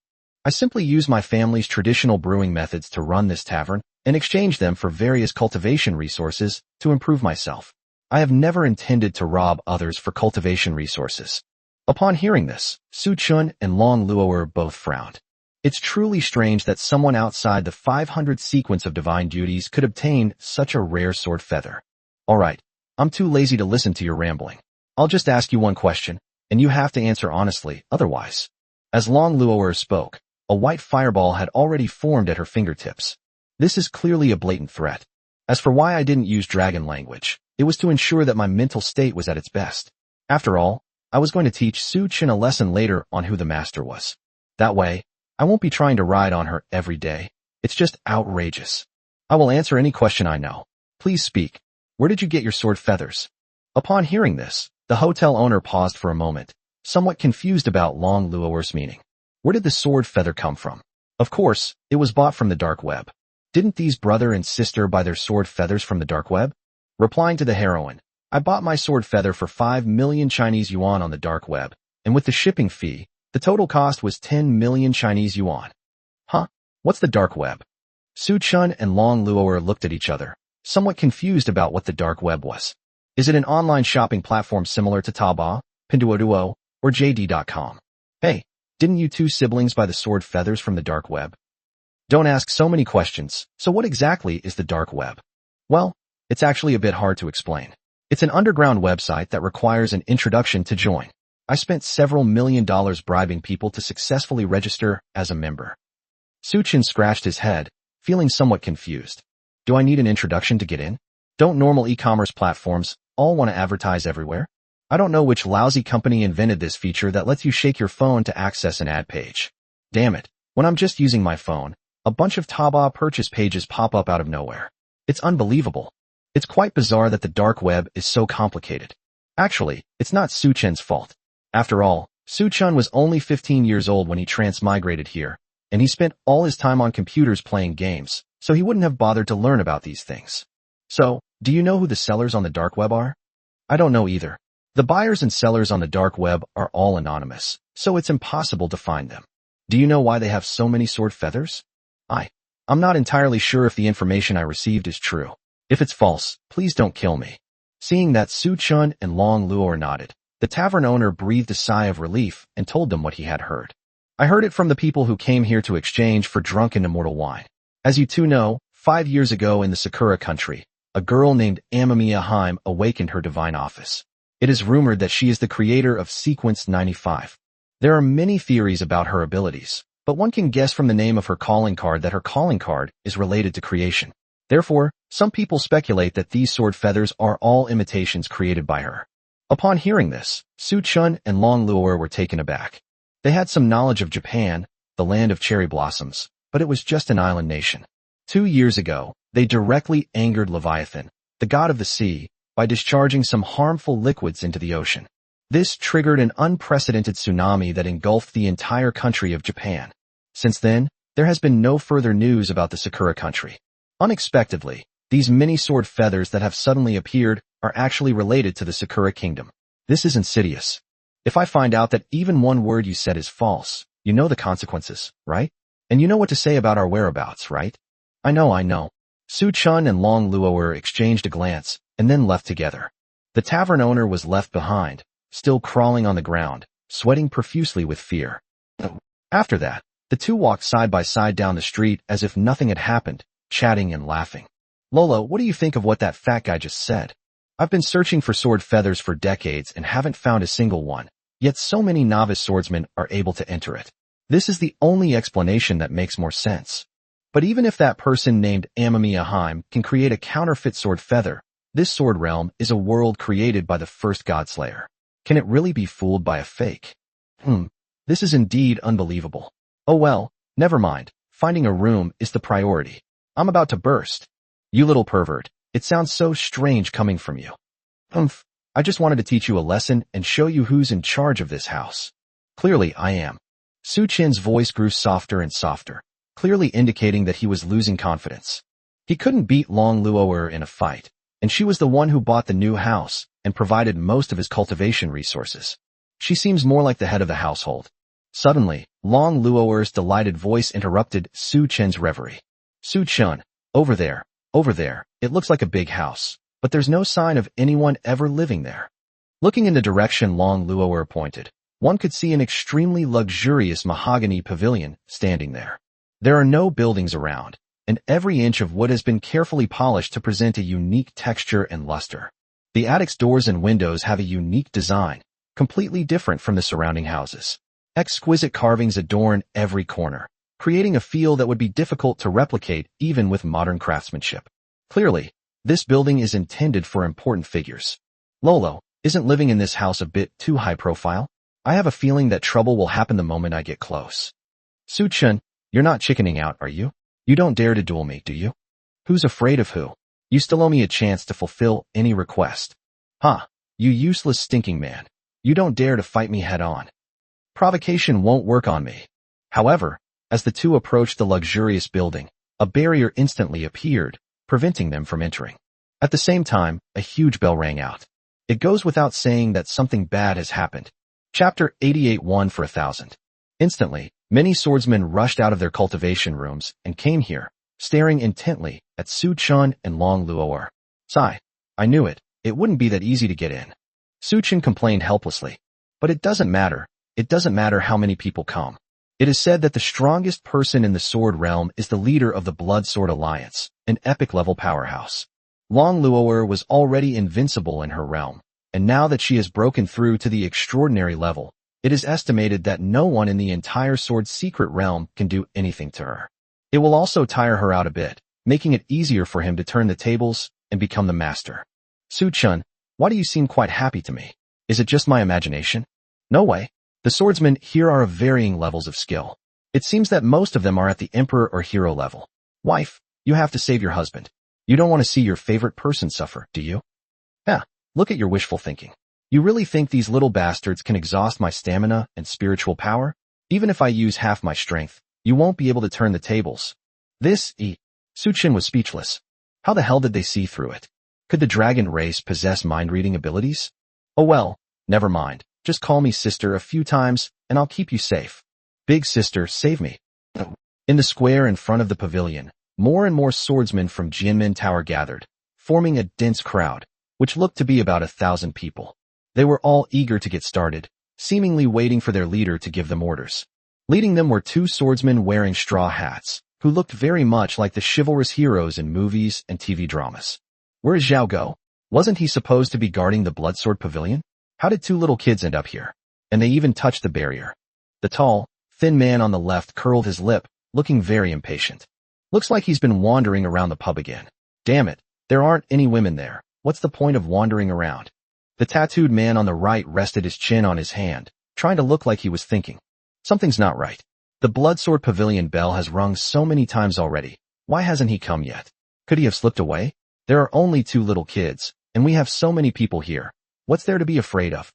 I simply use my family's traditional brewing methods to run this tavern and exchange them for various cultivation resources to improve myself. I have never intended to rob others for cultivation resources. Upon hearing this, Su Chun and Long Luoer both frowned. It's truly strange that someone outside the 500 sequence of divine duties could obtain such a rare sword feather. Alright, I'm too lazy to listen to your rambling. I'll just ask you one question, and you have to answer honestly, otherwise. As Long Luoer spoke, a white fireball had already formed at her fingertips. This is clearly a blatant threat. As for why I didn't use dragon language, it was to ensure that my mental state was at its best. After all, I was going to teach Su Chen a lesson later on who the master was. That way, I won't be trying to ride on her every day. It's just outrageous. I will answer any question I know. Please speak. Where did you get your sword feathers? Upon hearing this, the hotel owner paused for a moment, somewhat confused about Long Luoer's meaning. Where did the sword feather come from? Of course, it was bought from the dark web. Didn't these brother and sister buy their sword feathers from the dark web? Replying to the heroine, I bought my sword feather for 5 million Chinese yuan on the dark web, and with the shipping fee, the total cost was 10 million Chinese yuan. Huh? What's the dark web? Su Chun and Long Luoer looked at each other, somewhat confused about what the dark web was. Is it an online shopping platform similar to Taobao, Pinduoduo, or JD.com? Hey, didn't you two siblings buy the sword feathers from the dark web? Don't ask so many questions. So what exactly is the dark web? Well, it's actually a bit hard to explain. It's an underground website that requires an introduction to join. I spent several $1 million bribing people to successfully register as a member. Su Chen scratched his head, feeling somewhat confused. Do I need an introduction to get in? Don't normal e-commerce platforms all want to advertise everywhere? I don't know which lousy company invented this feature that lets you shake your phone to access an ad page. Damn it, when I'm just using my phone, a bunch of Taobao purchase pages pop up out of nowhere. It's unbelievable. It's quite bizarre that the dark web is so complicated. Actually, it's not Su Chen's fault. After all, Su Chen was only 15 years old when he transmigrated here, and he spent all his time on computers playing games, so he wouldn't have bothered to learn about these things. So, do you know who the sellers on the dark web are? I don't know either. The buyers and sellers on the dark web are all anonymous, so it's impossible to find them. Do you know why they have so many sword feathers? I'm not entirely sure if the information I received is true. If it's false, please don't kill me. Seeing that Su Chen and Long Luo nodded, the tavern owner breathed a sigh of relief and told them what he had heard. I heard it from the people who came here to exchange for drunken immortal wine. As you two know, 5 years ago in the Sakura country, a girl named Amamiya Haim awakened her divine office. It is rumored that she is the creator of Sequence 95. There are many theories about her abilities, but one can guess from the name of her calling card that her calling card is related to creation. Therefore, some people speculate that these sword feathers are all imitations created by her. Upon hearing this, Su Chen and Long Luo were taken aback. They had some knowledge of Japan, the land of cherry blossoms, but it was just an island nation. 2 years ago, they directly angered Leviathan, the god of the sea, by discharging some harmful liquids into the ocean. This triggered an unprecedented tsunami that engulfed the entire country of Japan. Since then, there has been no further news about the Sakura country. Unexpectedly, these many sword feathers that have suddenly appeared are actually related to the Sakura kingdom. This is insidious. If I find out that even one word you said is false, you know the consequences, right? And you know what to say about our whereabouts, right? I know. Su Chen and Long Luo exchanged a glance and then left together. The tavern owner was left behind, still crawling on the ground, sweating profusely with fear. After that, the two walked side by side down the street as if nothing had happened, chatting and laughing. Lolo, what do you think of what that fat guy just said? I've been searching for sword feathers for decades and haven't found a single one, yet so many novice swordsmen are able to enter it. This is the only explanation that makes more sense. But even if that person named Amamiya Haim can create a counterfeit sword feather, this sword realm is a world created by the first godslayer. Can it really be fooled by a fake? This is indeed unbelievable. Oh well, never mind. Finding a room is the priority. I'm about to burst. You little pervert. It sounds so strange coming from you. I just wanted to teach you a lesson and show you who's in charge of this house. Clearly, I am. Su Chen's voice grew softer and softer, clearly indicating that he was losing confidence. He couldn't beat Long Luo in a fight, and she was the one who bought the new house and provided most of his cultivation resources. She seems more like the head of the household. Suddenly, Long Luo's delighted voice interrupted Su Chen's reverie. Su Chen, over there, it looks like a big house, but there's no sign of anyone ever living there. Looking in the direction Long Luo pointed, one could see an extremely luxurious mahogany pavilion standing there. There are no buildings around, and every inch of wood has been carefully polished to present a unique texture and luster. The attic's doors and windows have a unique design, completely different from the surrounding houses. Exquisite carvings adorn every corner, creating a feel that would be difficult to replicate even with modern craftsmanship. Clearly, this building is intended for important figures. Lolo, isn't living in this house a bit too high profile? I have a feeling that trouble will happen the moment I get close. Su Chen, you're not chickening out, are you? You don't dare to duel me, do you? Who's afraid of who? You still owe me a chance to fulfill any request. You useless stinking man. You don't dare to fight me head on. Provocation won't work on me. However, as the two approached the luxurious building, a barrier instantly appeared, preventing them from entering. At the same time, a huge bell rang out. It goes without saying that something bad has happened. Chapter 88 1 for 1,000. Instantly, many swordsmen rushed out of their cultivation rooms and came here, staring intently at Su Chen and Long Luo. Sigh. I knew it. It wouldn't be that easy to get in. Su Chen complained helplessly. But it doesn't matter. It doesn't matter how many people come. It is said that the strongest person in the sword realm is the leader of the Blood Sword Alliance, an epic-level powerhouse. Long Luo was already invincible in her realm, and now that she has broken through to the extraordinary level, it is estimated that no one in the entire sword secret realm can do anything to her. It will also tire her out a bit, making it easier for him to turn the tables and become the master. Su Chen, why do you seem quite happy to me? Is it just my imagination? No way. The swordsmen here are of varying levels of skill. It seems that most of them are at the emperor or hero level. Wife, you have to save your husband. You don't want to see your favorite person suffer, do you? Yeah, look at your wishful thinking. You really think these little bastards can exhaust my stamina and spiritual power? Even if I use half my strength, you won't be able to turn the tables. Suchin was speechless. How the hell did they see through it? Could the dragon race possess mind-reading abilities? Oh well, never mind. Just call me sister a few times, and I'll keep you safe. Big sister, save me. In the square in front of the pavilion, more and more swordsmen from Jianmen Tower gathered, forming a dense crowd, which looked to be about 1,000 people. They were all eager to get started, seemingly waiting for their leader to give them orders. Leading them were 2 swordsmen wearing straw hats, who looked very much like the chivalrous heroes in movies and TV dramas. Where is Zhao Go? Wasn't he supposed to be guarding the Bloodsword Pavilion? How did 2 little kids end up here? And they even touched the barrier. The tall, thin man on the left curled his lip, looking very impatient. Looks like he's been wandering around the pub again. Damn it, there aren't any women there. What's the point of wandering around? The tattooed man on the right rested his chin on his hand, trying to look like he was thinking. Something's not right. The Bloodsword Pavilion bell has rung so many times already. Why hasn't he come yet? Could he have slipped away? There are only 2 little kids, and we have so many people here. What's there to be afraid of?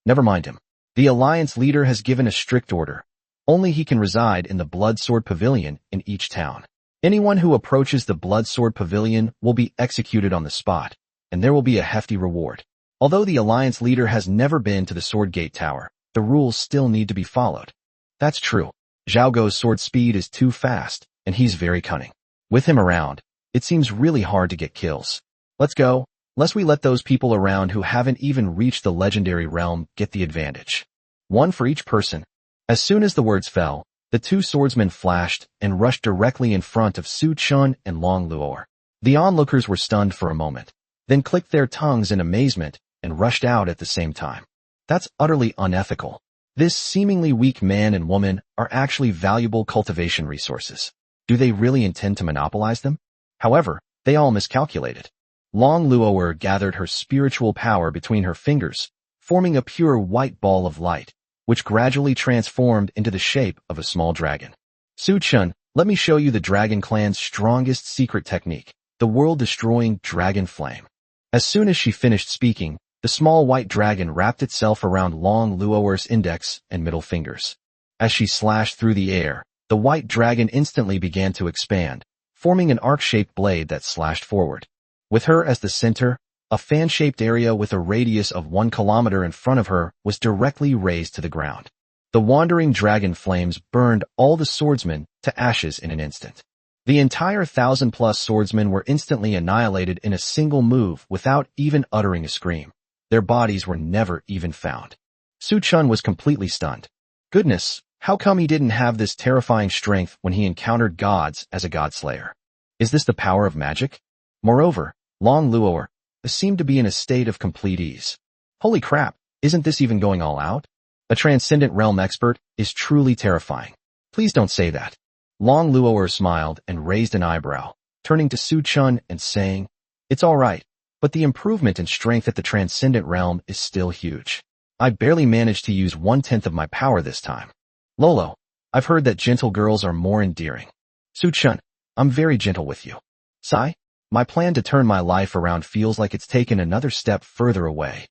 Never mind him. The Alliance leader has given a strict order. Only he can reside in the Bloodsword Pavilion in each town. Anyone who approaches the Bloodsword Pavilion will be executed on the spot, and there will be a hefty reward. Although the Alliance leader has never been to the Sword Gate Tower, the rules still need to be followed. That's true. Zhao Go's sword speed is too fast, and he's very cunning. With him around, it seems really hard to get kills. Let's go, lest we let those people around who haven't even reached the legendary realm get the advantage. 1 for each person. As soon as the words fell, the 2 swordsmen flashed and rushed directly in front of Su Chun and Long Luor. The onlookers were stunned for a moment, then clicked their tongues in amazement and rushed out at the same time. That's utterly unethical. This seemingly weak man and woman are actually valuable cultivation resources. Do they really intend to monopolize them? However, they all miscalculated. Long Luoer gathered her spiritual power between her fingers, forming a pure white ball of light, which gradually transformed into the shape of a small dragon. Su Chun, let me show you the Dragon Clan's strongest secret technique, the world-destroying Dragon Flame. As soon as she finished speaking, the small white dragon wrapped itself around Long Luoer's index and middle fingers. As she slashed through the air, the white dragon instantly began to expand, forming an arc-shaped blade that slashed forward. With her as the center, a fan-shaped area with a radius of 1 kilometer in front of her was directly razed to the ground. The wandering dragon flames burned all the swordsmen to ashes in an instant. The entire 1,000+ swordsmen were instantly annihilated in a single move without even uttering a scream. Their bodies were never even found. Su Chun was completely stunned. Goodness, how come he didn't have this terrifying strength when he encountered gods as a godslayer? Is this the power of magic? Moreover, Long Luoer seemed to be in a state of complete ease. Holy crap, isn't this even going all out? A transcendent realm expert is truly terrifying. Please don't say that. Long Luoer smiled and raised an eyebrow, turning to Su Chun and saying, It's all right, but the improvement in strength at the transcendent realm is still huge. I barely managed to use 1/10 of my power this time. Lolo, I've heard that gentle girls are more endearing. Su Chun, I'm very gentle with you. Sai, my plan to turn my life around feels like it's taken another step further away.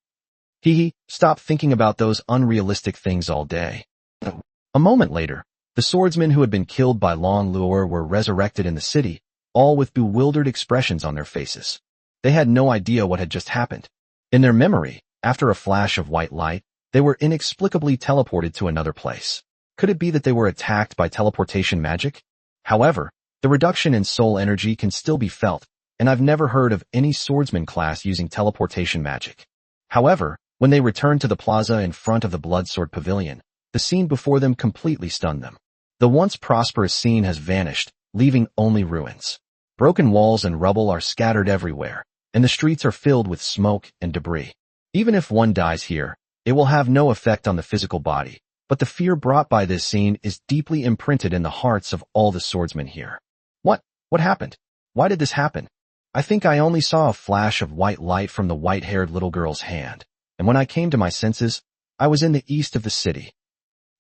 Stop thinking about those unrealistic things all day. A moment later, the swordsmen who had been killed by Long Luoer were resurrected in the city, all with bewildered expressions on their faces. They had no idea what had just happened. In their memory, after a flash of white light, they were inexplicably teleported to another place. Could it be that they were attacked by teleportation magic? However, the reduction in soul energy can still be felt, and I've never heard of any swordsman class using teleportation magic. However, when they returned to the plaza in front of the Bloodsword Pavilion, the scene before them completely stunned them. The once prosperous scene has vanished, leaving only ruins. Broken walls and rubble are scattered everywhere, and the streets are filled with smoke and debris. Even if one dies here, it will have no effect on the physical body, but the fear brought by this scene is deeply imprinted in the hearts of all the swordsmen here. What happened? Why did this happen? I think I only saw a flash of white light from the white-haired little girl's hand, and when I came to my senses, I was in the east of the city.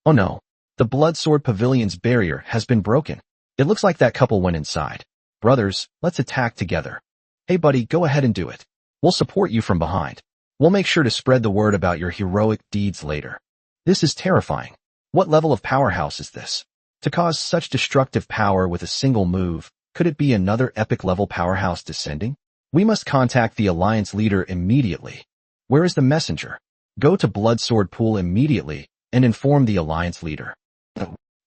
Oh no, The Blood Sword Pavilion's barrier has been broken. It looks like that couple went inside. Brothers, let's attack together. Hey buddy, go ahead and do it. We'll support you from behind. We'll make sure to spread the word about your heroic deeds later. This is terrifying. What level of powerhouse is this? To cause such destructive power with a single move, could it be another epic level powerhouse descending? We must contact the Alliance leader immediately. Where is the messenger? Go to Blood Sword Pool immediately and inform the Alliance leader.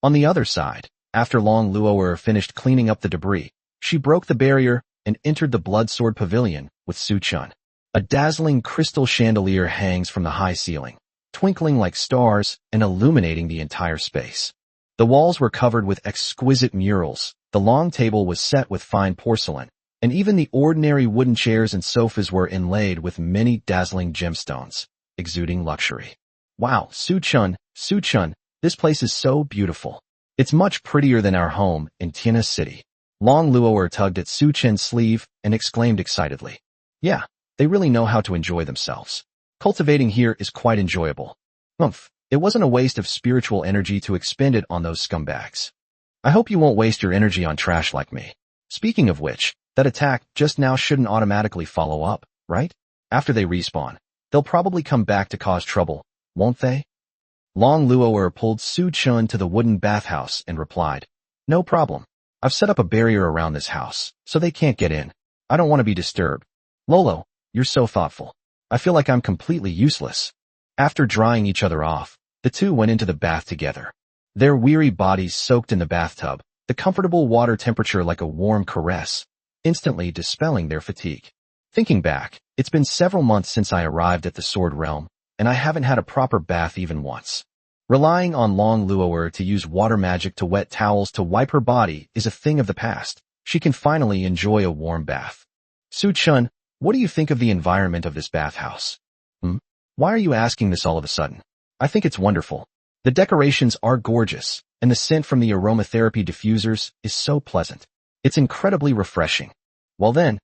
On the other side, after Long Luoer finished cleaning up the debris, she broke the barrier and entered the Blood Sword Pavilion with Su Chun. A dazzling crystal chandelier hangs from the high ceiling, twinkling like stars and illuminating the entire space. The walls were covered with exquisite murals, the long table was set with fine porcelain, and even the ordinary wooden chairs and sofas were inlaid with many dazzling gemstones, exuding luxury. Wow, Su Chun, this place is so beautiful. It's much prettier than our home in Tiana City. Long Luoer tugged at Su Chen's sleeve and exclaimed excitedly. Yeah, they really know how to enjoy themselves. Cultivating here is quite enjoyable. It wasn't a waste of spiritual energy to expend it on those scumbags. I hope you won't waste your energy on trash like me. Speaking of which, that attack just now shouldn't automatically follow up, right? After they respawn, they'll probably come back to cause trouble, won't they? Long Luoer pulled Su Chun to the wooden bathhouse and replied, No problem. I've set up a barrier around this house, so they can't get in. I don't want to be disturbed. Lolo, you're so thoughtful. I feel like I'm completely useless. After drying each other off, the two went into the bath together. Their weary bodies soaked in the bathtub, the comfortable water temperature like a warm caress, instantly dispelling their fatigue. Thinking back, it's been several months since I arrived at the Sword Realm, and I haven't had a proper bath even once. Relying on Long Luoer to use water magic to wet towels to wipe her body is a thing of the past. She can finally enjoy a warm bath. Su Chun, what do you think of the environment of this bathhouse? Why are you asking this all of a sudden? I think it's wonderful. The decorations are gorgeous, and the scent from the aromatherapy diffusers is so pleasant. It's incredibly refreshing. Well then,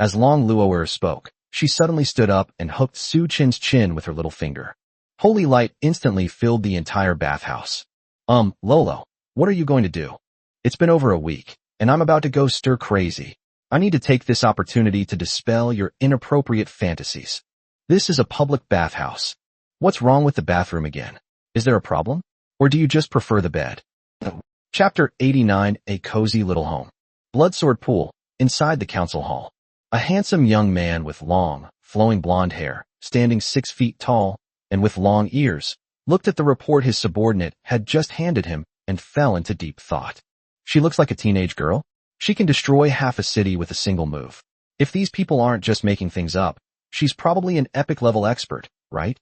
as Long Luoer spoke, she suddenly stood up and hooked Su Chen's chin with her little finger. Holy light instantly filled the entire bathhouse. Lolo, what are you going to do? It's been over a week, and I'm about to go stir crazy. I need to take this opportunity to dispel your inappropriate fantasies. This is a public bathhouse. What's wrong with the bathroom again? Is there a problem? Or do you just prefer the bed? Chapter 89, A Cozy Little Home. Bloodsword Pool, inside the council hall. A handsome young man with long, flowing blonde hair, standing 6 feet tall, and with long ears, looked at the report his subordinate had just handed him and fell into deep thought. She looks like a teenage girl. She can destroy half a city with a single move. If these people aren't just making things up, she's probably an epic level expert, right?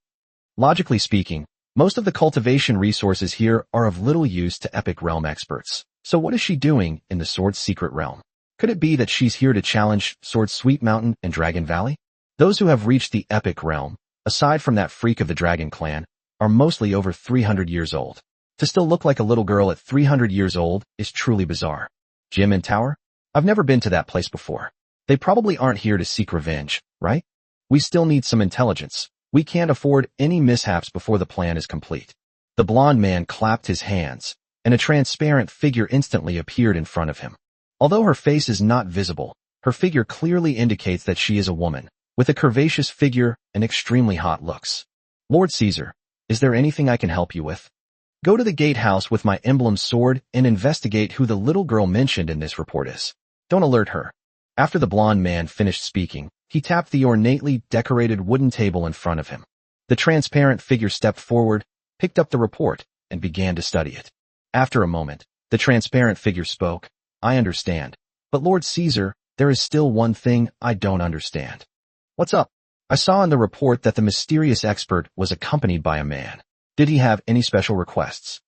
Logically speaking, most of the cultivation resources here are of little use to epic realm experts. So what is she doing in the Sword's secret realm? Could it be that she's here to challenge Sword's Sweet Mountain and Dragon Valley? Those who have reached the epic realm, aside from that freak of the Dragon Clan, are mostly over 300 years old. To still look like a little girl at 300 years old is truly bizarre. Gym and Tower? I've never been to that place before. They probably aren't here to seek revenge, right? We still need some intelligence. We can't afford any mishaps before the plan is complete. The blonde man clapped his hands, and a transparent figure instantly appeared in front of him. Although her face is not visible, her figure clearly indicates that she is a woman, with a curvaceous figure and extremely hot looks. Lord Caesar, is there anything I can help you with? Go to the gatehouse with my emblem sword and investigate who the little girl mentioned in this report is. Don't alert her. After the blonde man finished speaking, he tapped the ornately decorated wooden table in front of him. The transparent figure stepped forward, picked up the report, and began to study it. After a moment, the transparent figure spoke. I understand. But Lord Caesar, there is still one thing I don't understand. What's up? I saw in the report that the mysterious expert was accompanied by a man. Did he have any special requests?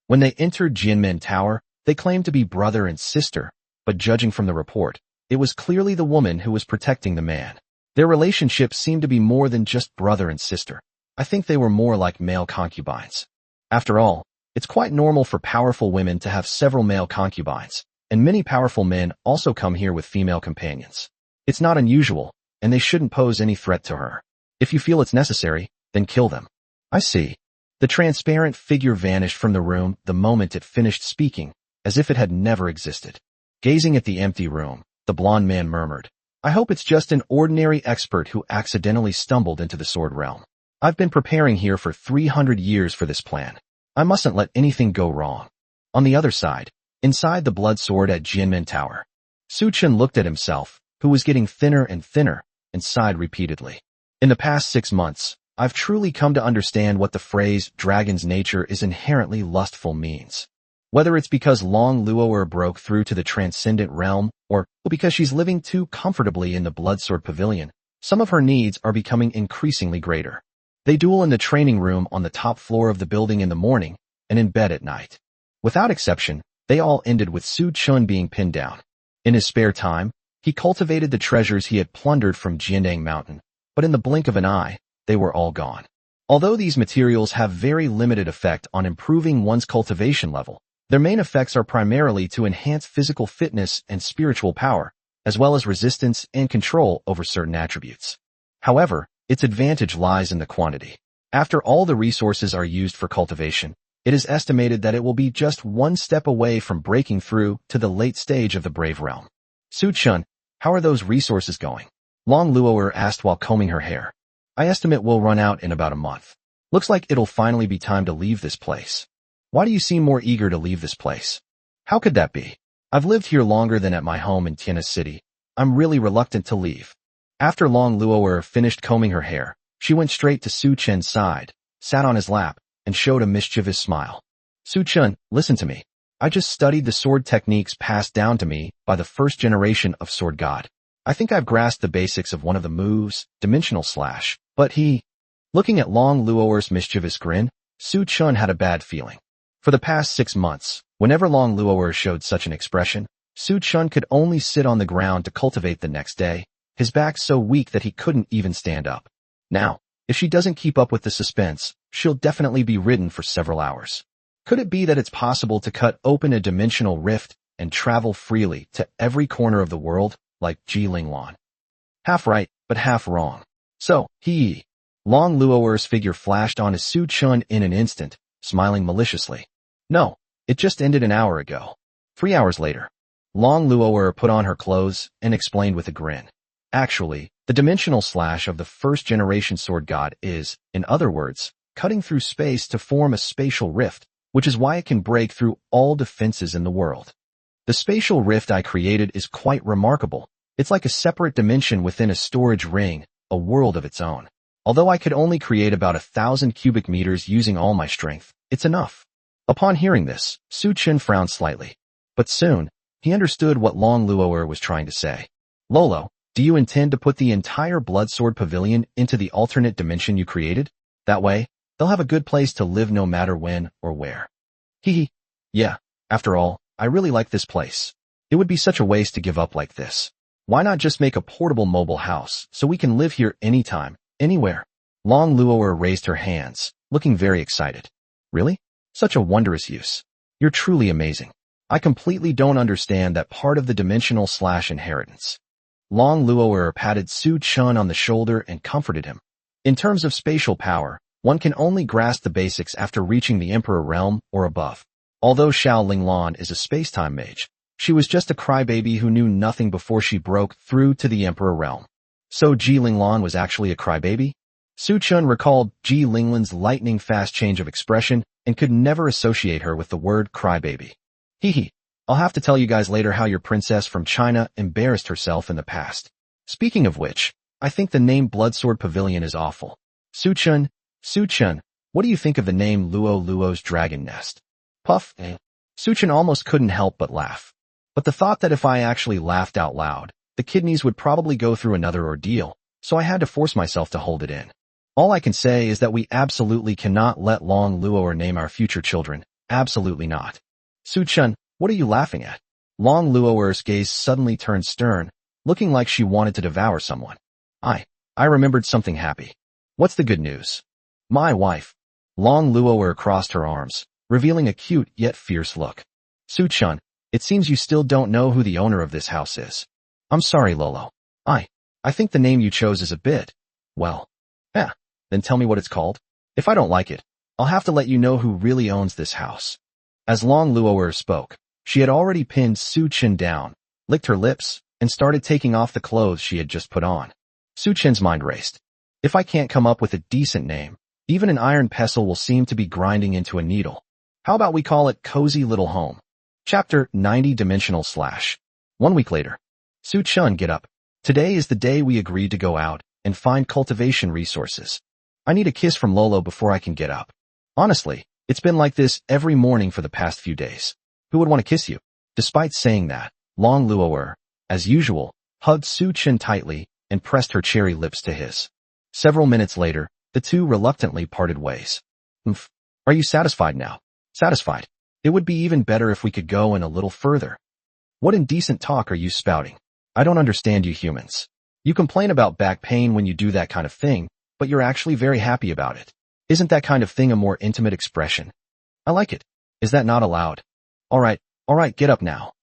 When they entered Jinmen Tower, they claimed to be brother and sister, but judging from the report, it was clearly the woman who was protecting the man. Their relationship seemed to be more than just brother and sister. I think they were more like male concubines. After all, it's quite normal for powerful women to have several male concubines, and many powerful men also come here with female companions. It's not unusual, and they shouldn't pose any threat to her. If you feel it's necessary, then kill them. I see. The transparent figure vanished from the room the moment it finished speaking, as if it had never existed. Gazing at the empty room, the blond man murmured, "I hope it's just an ordinary expert who accidentally stumbled into the sword realm. I've been preparing here for 300 years for this plan. I mustn't let anything go wrong." On the other side, inside the blood sword at Jianmen Tower, Su Chen looked at himself, who was getting thinner and thinner, and sighed repeatedly. In the past 6 months, I've truly come to understand what the phrase dragon's nature is inherently lustful means. Whether it's because Long Luo'er broke through to the transcendent realm, or because she's living too comfortably in the Bloodsword Pavilion, some of her needs are becoming increasingly greater. They duel in the training room on the top floor of the building in the morning, and in bed at night. Without exception, they all ended with Su Chun being pinned down. In his spare time, he cultivated the treasures he had plundered from Jiandang Mountain, but in the blink of an eye, they were all gone. Although these materials have very limited effect on improving one's cultivation level, their main effects are primarily to enhance physical fitness and spiritual power, as well as resistance and control over certain attributes. However, its advantage lies in the quantity. After all the resources are used for cultivation, it is estimated that it will be just one step away from breaking through to the late stage of the Brave Realm. Su Chun, how are those resources going? Long Luo'er asked while combing her hair. I estimate we'll run out in about a month. Looks like it'll finally be time to leave this place. Why do you seem more eager to leave this place? How could that be? I've lived here longer than at my home in Tianna City. I'm really reluctant to leave. After Long Luo'er finished combing her hair, she went straight to Su Chen's side, sat on his lap, and showed a mischievous smile. Su Chen, listen to me. I just studied the sword techniques passed down to me by the first generation of Sword God. I think I've grasped the basics of one of the moves, Dimensional Slash, but Looking at Long Luo'er's mischievous grin, Su Chun had a bad feeling. For the past 6 months, whenever Long Luo'er showed such an expression, Su Chun could only sit on the ground to cultivate the next day, his back so weak that he couldn't even stand up. Now, if she doesn't keep up with the suspense, she'll definitely be ridden for several hours. Could it be that it's possible to cut open a dimensional rift and travel freely to every corner of the world, like Ji Linglan? Half right, but half wrong. So, Long Luo'er's figure flashed onto Su Chun in an instant, smiling maliciously. No, it just ended an hour ago. 3 hours later. Long Luo'er put on her clothes and explained with a grin. Actually, the dimensional slash of the first generation sword god is, in other words, cutting through space to form a spatial rift, which is why it can break through all defenses in the world. The spatial rift I created is quite remarkable. It's like a separate dimension within a storage ring, a world of its own. Although I could only create about 1,000 cubic meters using all my strength, it's enough. Upon hearing this, Su Chen frowned slightly. But soon, he understood what Long Luo'er was trying to say. Lolo, do you intend to put the entire Bloodsword Pavilion into the alternate dimension you created? That way, they'll have a good place to live no matter when or where. Yeah, after all, I really like this place. It would be such a waste to give up like this. Why not just make a portable mobile house so we can live here anytime, anywhere? Long Luo'er raised her hands, looking very excited. Really? Such a wondrous use. You're truly amazing. I completely don't understand that part of the dimensional slash inheritance. Long Luo'er patted Su Chun on the shoulder and comforted him. In terms of spatial power, one can only grasp the basics after reaching the Emperor Realm or above. Although Xiao Linglan is a space-time mage, she was just a crybaby who knew nothing before she broke through to the Emperor Realm. So Ji Linglan was actually a crybaby? Su Chun recalled Ji Linglan's lightning-fast change of expression and could never associate her with the word crybaby. I'll have to tell you guys later how your princess from China embarrassed herself in the past. Speaking of which, I think the name Bloodsword Pavilion is awful. Su Chun, what do you think of the name Luo's Dragon Nest? Puff. Su Chun almost couldn't help but laugh. But the thought that if I actually laughed out loud, the kidneys would probably go through another ordeal, so I had to force myself to hold it in. All I can say is that we absolutely cannot let Long Luo'er name our future children. Absolutely not. Su Chun, what are you laughing at? Long Luo'er's gaze suddenly turned stern, looking like she wanted to devour someone. I remembered something happy. What's the good news? My wife. Long Luo'er crossed her arms, revealing a cute yet fierce look. Su Chun, it seems you still don't know who the owner of this house is. I'm sorry, Lolo. I think the name you chose is a bit, well, then tell me what it's called. If I don't like it, I'll have to let you know who really owns this house. As Long Luo'er spoke, she had already pinned Su Chen down, licked her lips, and started taking off the clothes she had just put on. Su Chen's mind raced. If I can't come up with a decent name, even an iron pestle will seem to be grinding into a needle. How about we call it Cozy Little Home? Chapter 90 Dimensional Slash. 1 week later. Su Chen, get up. Today is the day we agreed to go out and find cultivation resources. I need a kiss from Lolo before I can get up. Honestly, it's been like this every morning for the past few days. Who would want to kiss you? Despite saying that, Long Luo'er, as usual, hugged Su Chen tightly and pressed her cherry lips to his. Several minutes later, the two reluctantly parted ways. Are you satisfied now? Satisfied. It would be even better if we could go in a little further. What indecent talk are you spouting? I don't understand you humans. You complain about back pain when you do that kind of thing, but you're actually very happy about it. Isn't that kind of thing a more intimate expression? I like it. Is that not allowed? All right, get up now.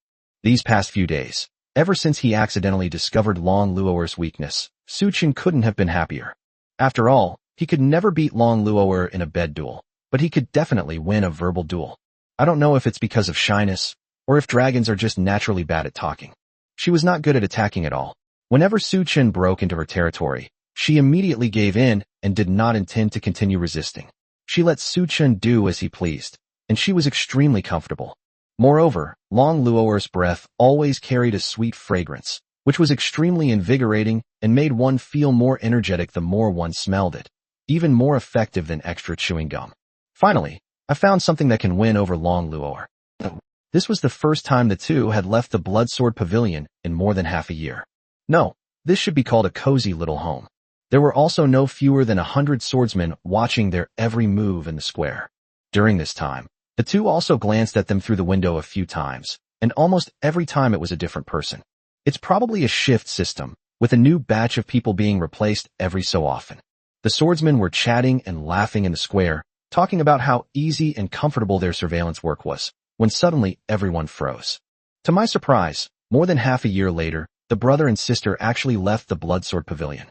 These past few days, ever since he accidentally discovered Long Luo'er's weakness, Su Chen couldn't have been happier. After all, he could never beat Long Luo'er in a bed duel, but he could definitely win a verbal duel. I don't know if it's because of shyness, or if dragons are just naturally bad at talking. She was not good at attacking at all. Whenever Su Chen broke into her territory, she immediately gave in and did not intend to continue resisting. She let Su Chen do as he pleased, and she was extremely comfortable. Moreover, Long Luo'er's breath always carried a sweet fragrance, which was extremely invigorating and made one feel more energetic the more one smelled it, even more effective than extra chewing gum. Finally, I found something that can win over Long Luo'er. This was the first time the two had left the Bloodsword Pavilion in more than half a year. No, this should be called a cozy little home. There were also no fewer than 100 swordsmen watching their every move in the square. During this time, the two also glanced at them through the window a few times, and almost every time it was a different person. It's probably a shift system, with a new batch of people being replaced every so often. The swordsmen were chatting and laughing in the square, talking about how easy and comfortable their surveillance work was, when suddenly everyone froze. To my surprise, more than half a year later, the brother and sister actually left the Bloodsword Pavilion.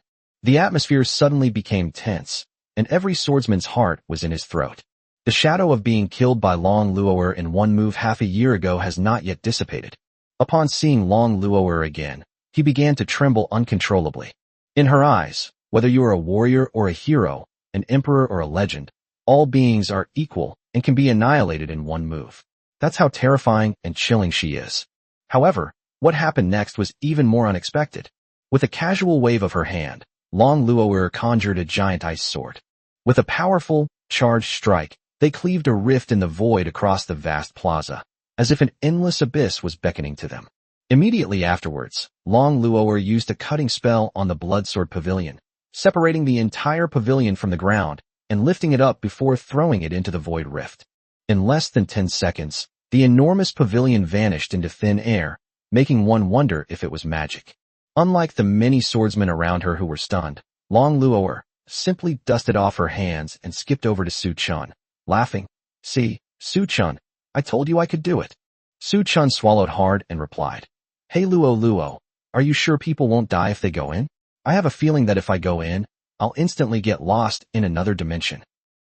The atmosphere suddenly became tense, and every swordsman's heart was in his throat. The shadow of being killed by Long Luo'er in one move half a year ago has not yet dissipated. Upon seeing Long Luo'er again, he began to tremble uncontrollably. In her eyes, whether you are a warrior or a hero, an emperor or a legend, all beings are equal and can be annihilated in one move. That's how terrifying and chilling she is. However, what happened next was even more unexpected. With a casual wave of her hand, Long Luo'er conjured a giant ice sword. With a powerful, charged strike, they cleaved a rift in the void across the vast plaza, as if an endless abyss was beckoning to them. Immediately afterwards, Long Luo'er used a cutting spell on the Bloodsword Pavilion, separating the entire pavilion from the ground and lifting it up before throwing it into the void rift. In less than 10 seconds, the enormous pavilion vanished into thin air, making one wonder if it was magic. Unlike the many swordsmen around her who were stunned, Long Luo'er simply dusted off her hands and skipped over to Su Chen, laughing. See, Su Chen, I told you I could do it. Su Chen swallowed hard and replied, Hey Luo, are you sure people won't die if they go in? I have a feeling that if I go in, I'll instantly get lost in another dimension.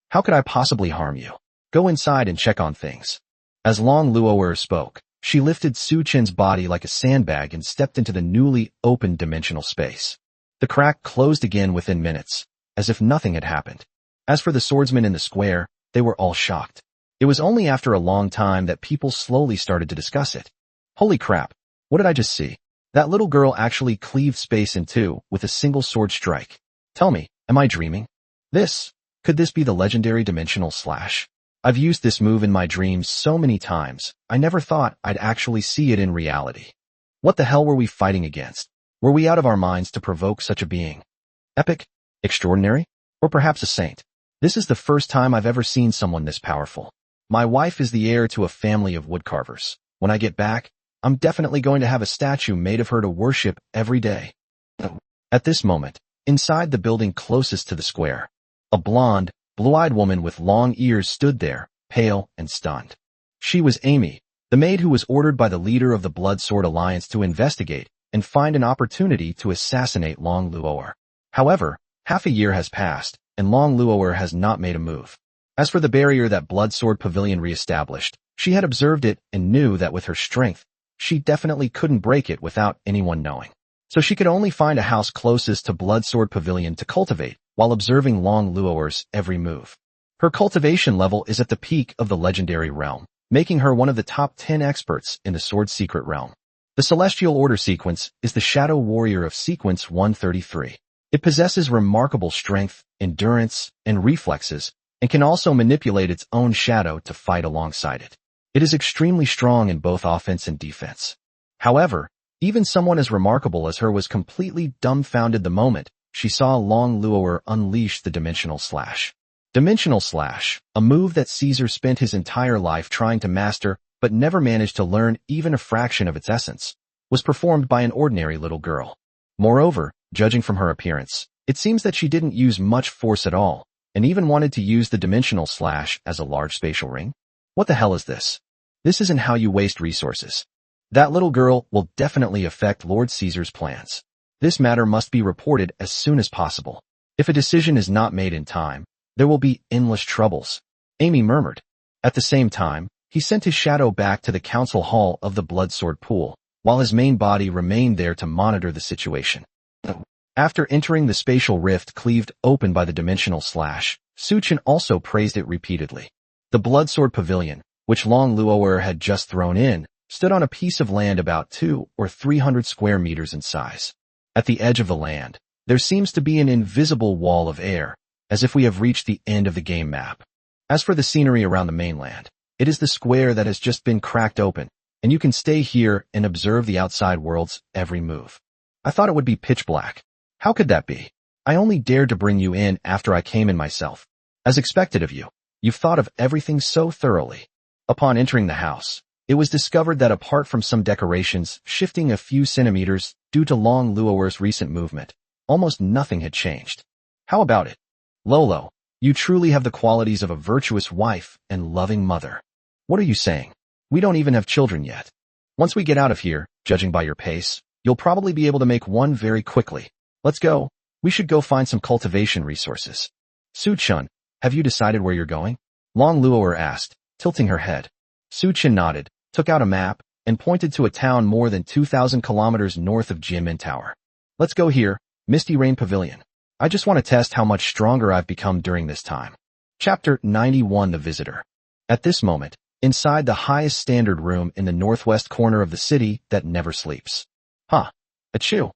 How could I possibly harm you? Go inside and check on things. As Long Luo'er spoke, she lifted Su Chen's body like a sandbag and stepped into the newly opened dimensional space. The crack closed again within minutes, as if nothing had happened. As for the swordsmen in the square, they were all shocked. It was only after a long time that people slowly started to discuss it. Holy crap, what did I just see? That little girl actually cleaved space in two with a single sword strike. Tell me, am I dreaming? Could this be the legendary dimensional slash? I've used this move in my dreams so many times, I never thought I'd actually see it in reality. What the hell were we fighting against? Were we out of our minds to provoke such a being? Epic? Extraordinary? Or perhaps a saint? This is the first time I've ever seen someone this powerful. My wife is the heir to a family of woodcarvers. When I get back, I'm definitely going to have a statue made of her to worship every day. At this moment, inside the building closest to the square, a blonde, blue-eyed woman with long ears stood there, pale and stunned. She was Amy, the maid who was ordered by the leader of the Bloodsword Alliance to investigate and find an opportunity to assassinate Long Luo'er. However, half a year has passed, and Long Luo'er has not made a move. As for the barrier that Blood Sword Pavilion re-established, she had observed it and knew that with her strength, she definitely couldn't break it without anyone knowing. So she could only find a house closest to Blood Sword Pavilion to cultivate while observing Long Luo'er's every move. Her cultivation level is at the peak of the legendary realm, making her one of the top 10 experts in the Sword Secret realm. The Celestial Order sequence is the Shadow Warrior of Sequence 133. It possesses remarkable strength, endurance, and reflexes, and can also manipulate its own shadow to fight alongside it. It is extremely strong in both offense and defense. However, even someone as remarkable as her was completely dumbfounded the moment she saw Long Luo'er unleash the Dimensional Slash. Dimensional Slash, a move that Caesar spent his entire life trying to master but never managed to learn even a fraction of its essence, was performed by an ordinary little girl. Moreover, judging from her appearance, it seems that she didn't use much force at all, and even wanted to use the Dimensional Slash as a large spatial ring? What the hell is this? This isn't how you waste resources. That little girl will definitely affect Lord Caesar's plans. This matter must be reported as soon as possible. If a decision is not made in time, there will be endless troubles, Amy murmured. At the same time, he sent his shadow back to the council hall of the Bloodsword Pool, while his main body remained there to monitor the situation. After entering the spatial rift cleaved open by the Dimensional Slash, Suchin also praised it repeatedly. The Bloodsword Pavilion, which Long Luo'er had just thrown in, stood on a piece of land about 200 or 300 square meters in size. At the edge of the land, there seems to be an invisible wall of air, as if we have reached the end of the game map. As for the scenery around the mainland, it is the square that has just been cracked open, and you can stay here and observe the outside world's every move. I thought it would be pitch black. How could that be? I only dared to bring you in after I came in myself. As expected of you, you've thought of everything so thoroughly. Upon entering the house, it was discovered that apart from some decorations shifting a few centimeters due to Long Luo'er's recent movement, almost nothing had changed. How about it? Lolo, you truly have the qualities of a virtuous wife and loving mother. What are you saying? We don't even have children yet. Once we get out of here, judging by your pace, you'll probably be able to make one very quickly. Let's go. We should go find some cultivation resources. Su-chun, have you decided where you're going? Long Luo'er asked, tilting her head. Su-chun nodded, took out a map, and pointed to a town more than 2,000 kilometers north of Jianmen Tower. Let's go here, Misty Rain Pavilion. I just want to test how much stronger I've become during this time. Chapter 91 The Visitor. At this moment, inside the highest standard room in the northwest corner of the city that never sleeps. Achoo.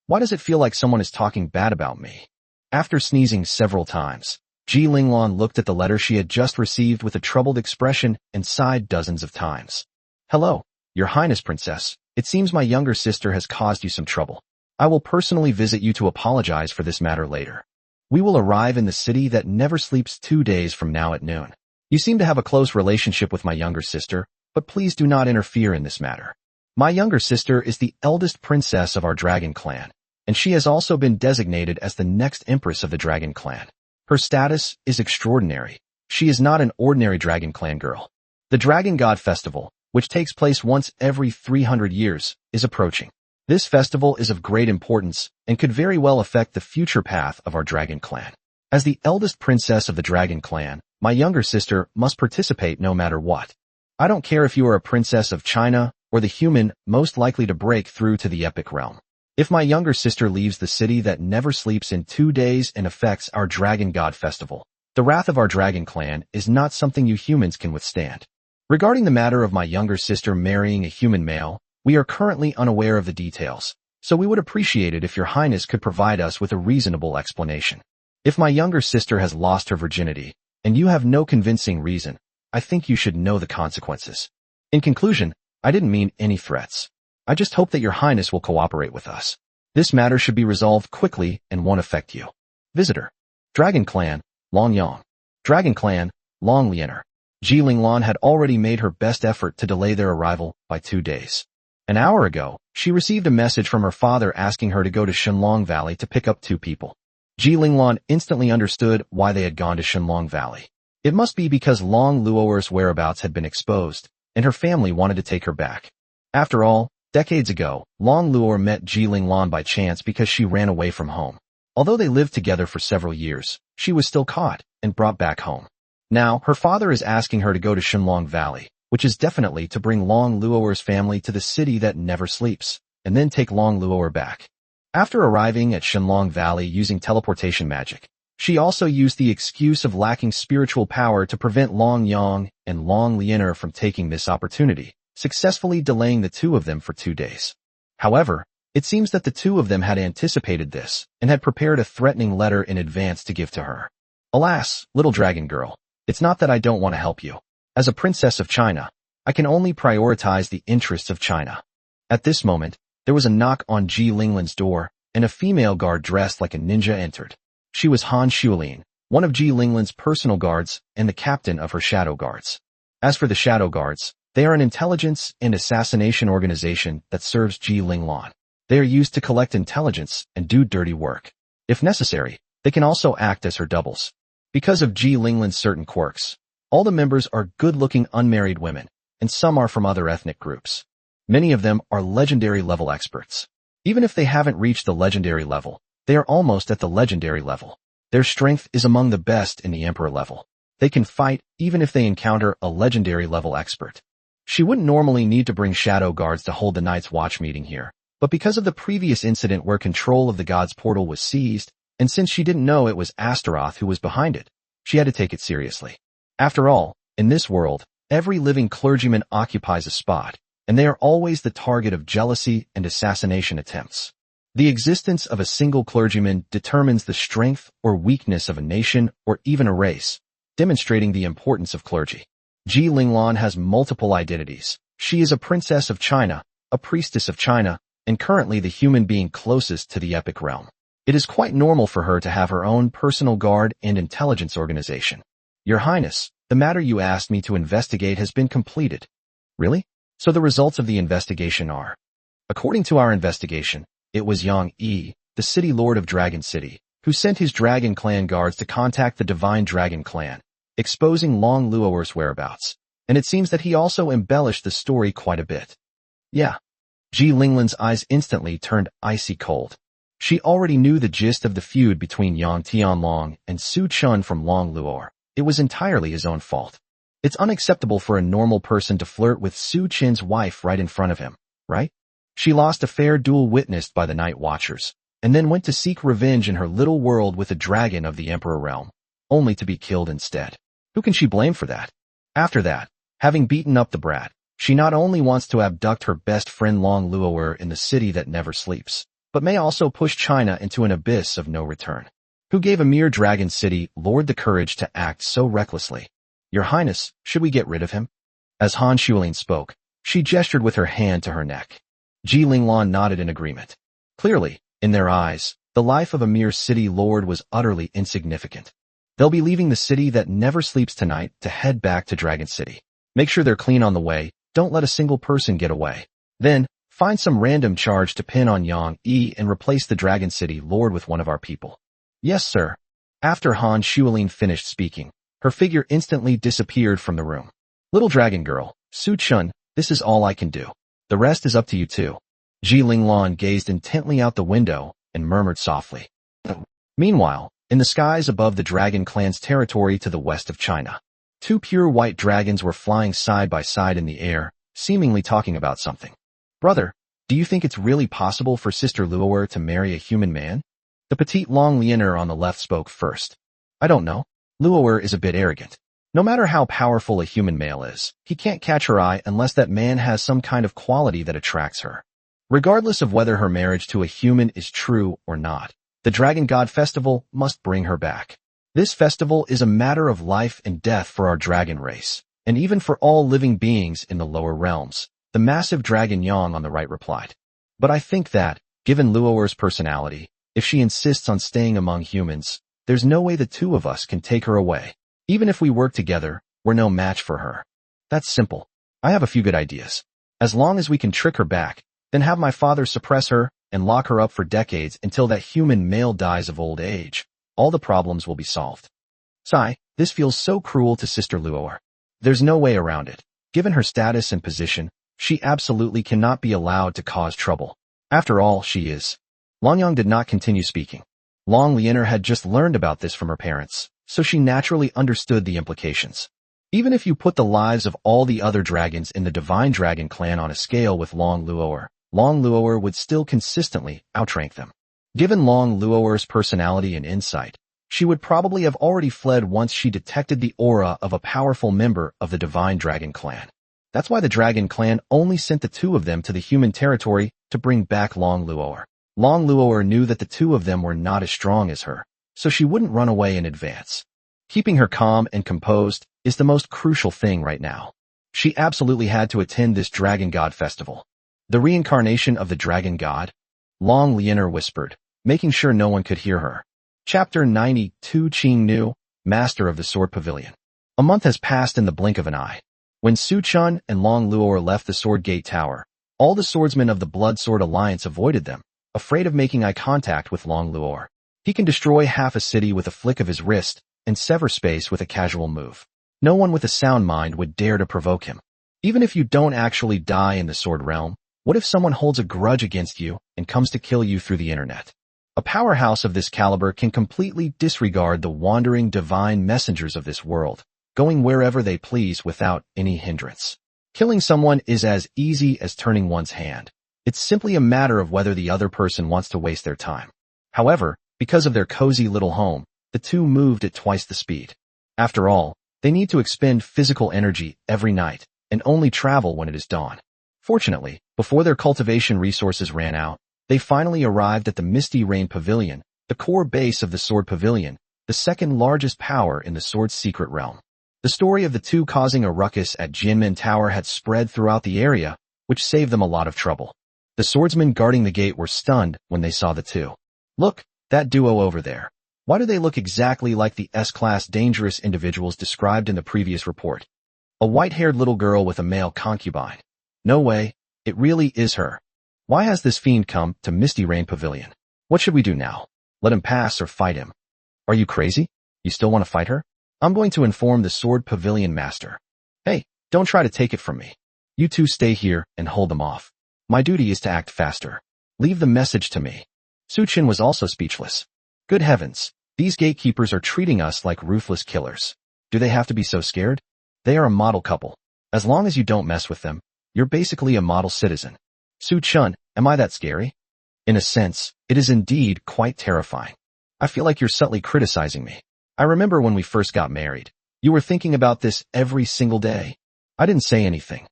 Why does it feel like someone is talking bad about me? After sneezing several times, Ji Linglong looked at the letter she had just received with a troubled expression and sighed dozens of times. Hello, Your Highness Princess. It seems my younger sister has caused you some trouble. I will personally visit you to apologize for this matter later. We will arrive in the city that never sleeps 2 days from now at noon. You seem to have a close relationship with my younger sister, but please do not interfere in this matter. My younger sister is the eldest princess of our dragon clan, and she has also been designated as the next empress of the dragon clan. Her status is extraordinary. She is not an ordinary dragon clan girl. The Dragon God Festival, which takes place once every 300 years, is approaching. This festival is of great importance and could very well affect the future path of our dragon clan. As the eldest princess of the dragon clan, my younger sister must participate no matter what. I don't care if you are a princess of China or the human most likely to break through to the epic realm. If my younger sister leaves the city that never sleeps in 2 days and affects our Dragon God Festival, the wrath of our dragon clan is not something you humans can withstand. Regarding the matter of my younger sister marrying a human male, we are currently unaware of the details, so we would appreciate it if Your Highness could provide us with a reasonable explanation. If my younger sister has lost her virginity, and you have no convincing reason, I think you should know the consequences. In conclusion, I didn't mean any threats. I just hope that Your Highness will cooperate with us. This matter should be resolved quickly and won't affect you. Visitor. Dragon Clan, Long Yang. Dragon Clan, Long Liener. Ji Linglong had already made her best effort to delay their arrival by 2 days. An hour ago, she received a message from her father asking her to go to Shenlong Valley to pick up 2 people. Ji Linglong instantly understood why they had gone to Shenlong Valley. It must be because Long Luo'er's whereabouts had been exposed, and her family wanted to take her back. After all, decades ago, Long Luo'er met Ji Linglong by chance because she ran away from home. Although they lived together for several years, she was still caught, and brought back home. Now, her father is asking her to go to Shenlong Valley, which is definitely to bring Long Luo'er's family to the city that never sleeps, and then take Long Luo'er back. After arriving at Shenlong Valley using teleportation magic, she also used the excuse of lacking spiritual power to prevent Long Yang and Long Lianer from taking this opportunity, successfully delaying the two of them for 2 days. However, it seems that the two of them had anticipated this and had prepared a threatening letter in advance to give to her. Alas, little dragon girl, it's not that I don't want to help you. As a princess of China, I can only prioritize the interests of China. At this moment, there was a knock on Ji Linglin's door, and a female guard dressed like a ninja entered. She was Han Xuelin, one of Ji Linglin's personal guards and the captain of her shadow guards. As for the shadow guards, they are an intelligence and assassination organization that serves Ji Linglin. They are used to collect intelligence and do dirty work. If necessary, they can also act as her doubles. Because of Ji Linglin's certain quirks, all the members are good-looking unmarried women, and some are from other ethnic groups. Many of them are legendary level experts. Even if they haven't reached the legendary level, they are almost at the legendary level. Their strength is among the best in the emperor level. They can fight even if they encounter a legendary level expert. She wouldn't normally need to bring shadow guards to hold the Night's Watch meeting here, but because of the previous incident where control of the God's portal was seized, and since she didn't know it was Astaroth who was behind it, she had to take it seriously. After all, in this world, every living clergyman occupies a spot, and they are always the target of jealousy and assassination attempts. The existence of a single clergyman determines the strength or weakness of a nation or even a race, demonstrating the importance of clergy. Ji Linglin has multiple identities. She is a princess of China, a priestess of China, and currently the human being closest to the epic realm. It is quite normal for her to have her own personal guard and intelligence organization. Your Highness, the matter you asked me to investigate has been completed. Really? So the results of the investigation are: according to our investigation, it was Yang Yi, the city lord of Dragon City, who sent his Dragon Clan guards to contact the Divine Dragon Clan, exposing Long Luo'er's whereabouts. And it seems that he also embellished the story quite a bit. Yeah. Ji Linglin's eyes instantly turned icy cold. She already knew the gist of the feud between Yang Tianlong and Su Chun from Long Luo'er. It was entirely his own fault. It's unacceptable for a normal person to flirt with Su Chin's wife right in front of him, right? She lost a fair duel witnessed by the Night Watchers, and then went to seek revenge in her little world with a dragon of the Emperor realm, only to be killed instead. Who can she blame for that? After that, having beaten up the brat, she not only wants to abduct her best friend Long Luo'er in the city that never sleeps, but may also push China into an abyss of no return. Who gave a mere dragon city lord the courage to act so recklessly? Your Highness, should we get rid of him? As Han Xuelin spoke, she gestured with her hand to her neck. Ji Linglin nodded in agreement. Clearly, in their eyes, the life of a mere city lord was utterly insignificant. They'll be leaving the city that never sleeps tonight to head back to Dragon City. Make sure they're clean on the way, don't let a single person get away. Then, find some random charge to pin on Yang Yi and replace the Dragon City lord with one of our people. Yes, sir. After Han Xuelin finished speaking, her figure instantly disappeared from the room. Little dragon girl, Su Chun, this is all I can do. The rest is up to you too. Ji Linglin gazed intently out the window and murmured softly. Meanwhile, in the skies above the Dragon Clan's territory to the west of China, two pure white dragons were flying side by side in the air, seemingly talking about something. Brother, do you think it's really possible for Sister Luo'er to marry a human man? The petite Long Lianer on the left spoke first. I don't know. Luo'er is a bit arrogant. No matter how powerful a human male is, he can't catch her eye unless that man has some kind of quality that attracts her. Regardless of whether her marriage to a human is true or not, the Dragon God Festival must bring her back. This festival is a matter of life and death for our dragon race, and even for all living beings in the lower realms, the massive dragon Yang on the right replied. But I think that, given Luo'er's personality, if she insists on staying among humans, there's no way the two of us can take her away. Even if we work together, we're no match for her. That's simple. I have a few good ideas. As long as we can trick her back, then have my father suppress her and lock her up for decades until that human male dies of old age, all the problems will be solved. Sigh, this feels so cruel to Sister Luo'er. There's no way around it. Given her status and position, she absolutely cannot be allowed to cause trouble. After all, she is. Longyang did not continue speaking. Long Lianer had just learned about this from her parents, so she naturally understood the implications. Even if you put the lives of all the other dragons in the Divine Dragon clan on a scale with Long Luo'er would still consistently outrank them. Given Long Luo'er's personality and insight, she would probably have already fled once she detected the aura of a powerful member of the Divine Dragon clan. That's why the Dragon clan only sent the two of them to the human territory to bring back Long Luo'er. Long Luo'er knew that the two of them were not as strong as her, so she wouldn't run away in advance. Keeping her calm and composed is the most crucial thing right now. She absolutely had to attend this Dragon God festival. The reincarnation of the Dragon God? Long Lianer whispered, making sure no one could hear her. Chapter 92 Qing Nu, Master of the Sword Pavilion. A month has passed in the blink of an eye. When Su Chun and Long Luo'er left the Sword Gate Tower, all the swordsmen of the Blood Sword Alliance avoided them, afraid of making eye contact with Long Luo'er. He can destroy half a city with a flick of his wrist and sever space with a casual move. No one with a sound mind would dare to provoke him. Even if you don't actually die in the Sword Realm, what if someone holds a grudge against you and comes to kill you through the internet? A powerhouse of this caliber can completely disregard the wandering divine messengers of this world, going wherever they please without any hindrance. Killing someone is as easy as turning one's hand. It's simply a matter of whether the other person wants to waste their time. However, because of their cozy little home, the two moved at twice the speed. After all, they need to expend physical energy every night and only travel when it is dawn. Fortunately, before their cultivation resources ran out, they finally arrived at the Misty Rain Pavilion, the core base of the Sword Pavilion, the second largest power in the Sword's secret realm. The story of the two causing a ruckus at Jianmen Tower had spread throughout the area, which saved them a lot of trouble. The swordsmen guarding the gate were stunned when they saw the two. Look, that duo over there. Why do they look exactly like the S-class dangerous individuals described in the previous report? A white-haired little girl with a male concubine. No way, it really is her. Why has this fiend come to Misty Rain Pavilion? What should we do now? Let him pass or fight him? Are you crazy? You still want to fight her? I'm going to inform the Sword Pavilion Master. Hey, don't try to take it from me. You two stay here and hold them off. My duty is to act faster. Leave the message to me. Su Qin was also speechless. Good heavens, these gatekeepers are treating us like ruthless killers. Do they have to be so scared? They are a model couple. As long as you don't mess with them, you're basically a model citizen. Su Chun, am I that scary? In a sense, it is indeed quite terrifying. I feel like you're subtly criticizing me. I remember when we first got married. You were thinking about this every single day. I didn't say anything.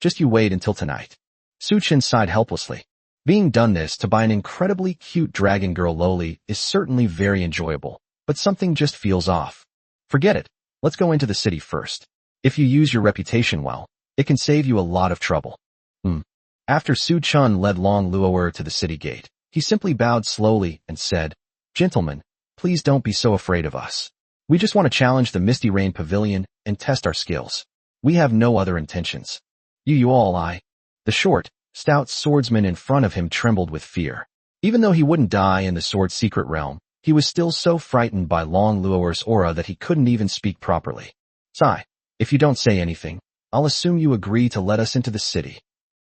Just you wait until tonight. Su Qin sighed helplessly. Being done this to by an incredibly cute dragon girl Loli is certainly very enjoyable, but something just feels off. Forget it. Let's go into the city first. If you use your reputation well, it can save you a lot of trouble. After Su Chun led Long Luo'er to the city gate, he simply bowed slowly and said, Gentlemen, please don't be so afraid of us. We just want to challenge the Misty Rain Pavilion and test our skills. We have no other intentions. The short, stout swordsman in front of him trembled with fear. Even though he wouldn't die in the sword's secret realm, he was still so frightened by Long Luo'er's aura that he couldn't even speak properly. Sigh, if you don't say anything, I'll assume you agree to let us into the city.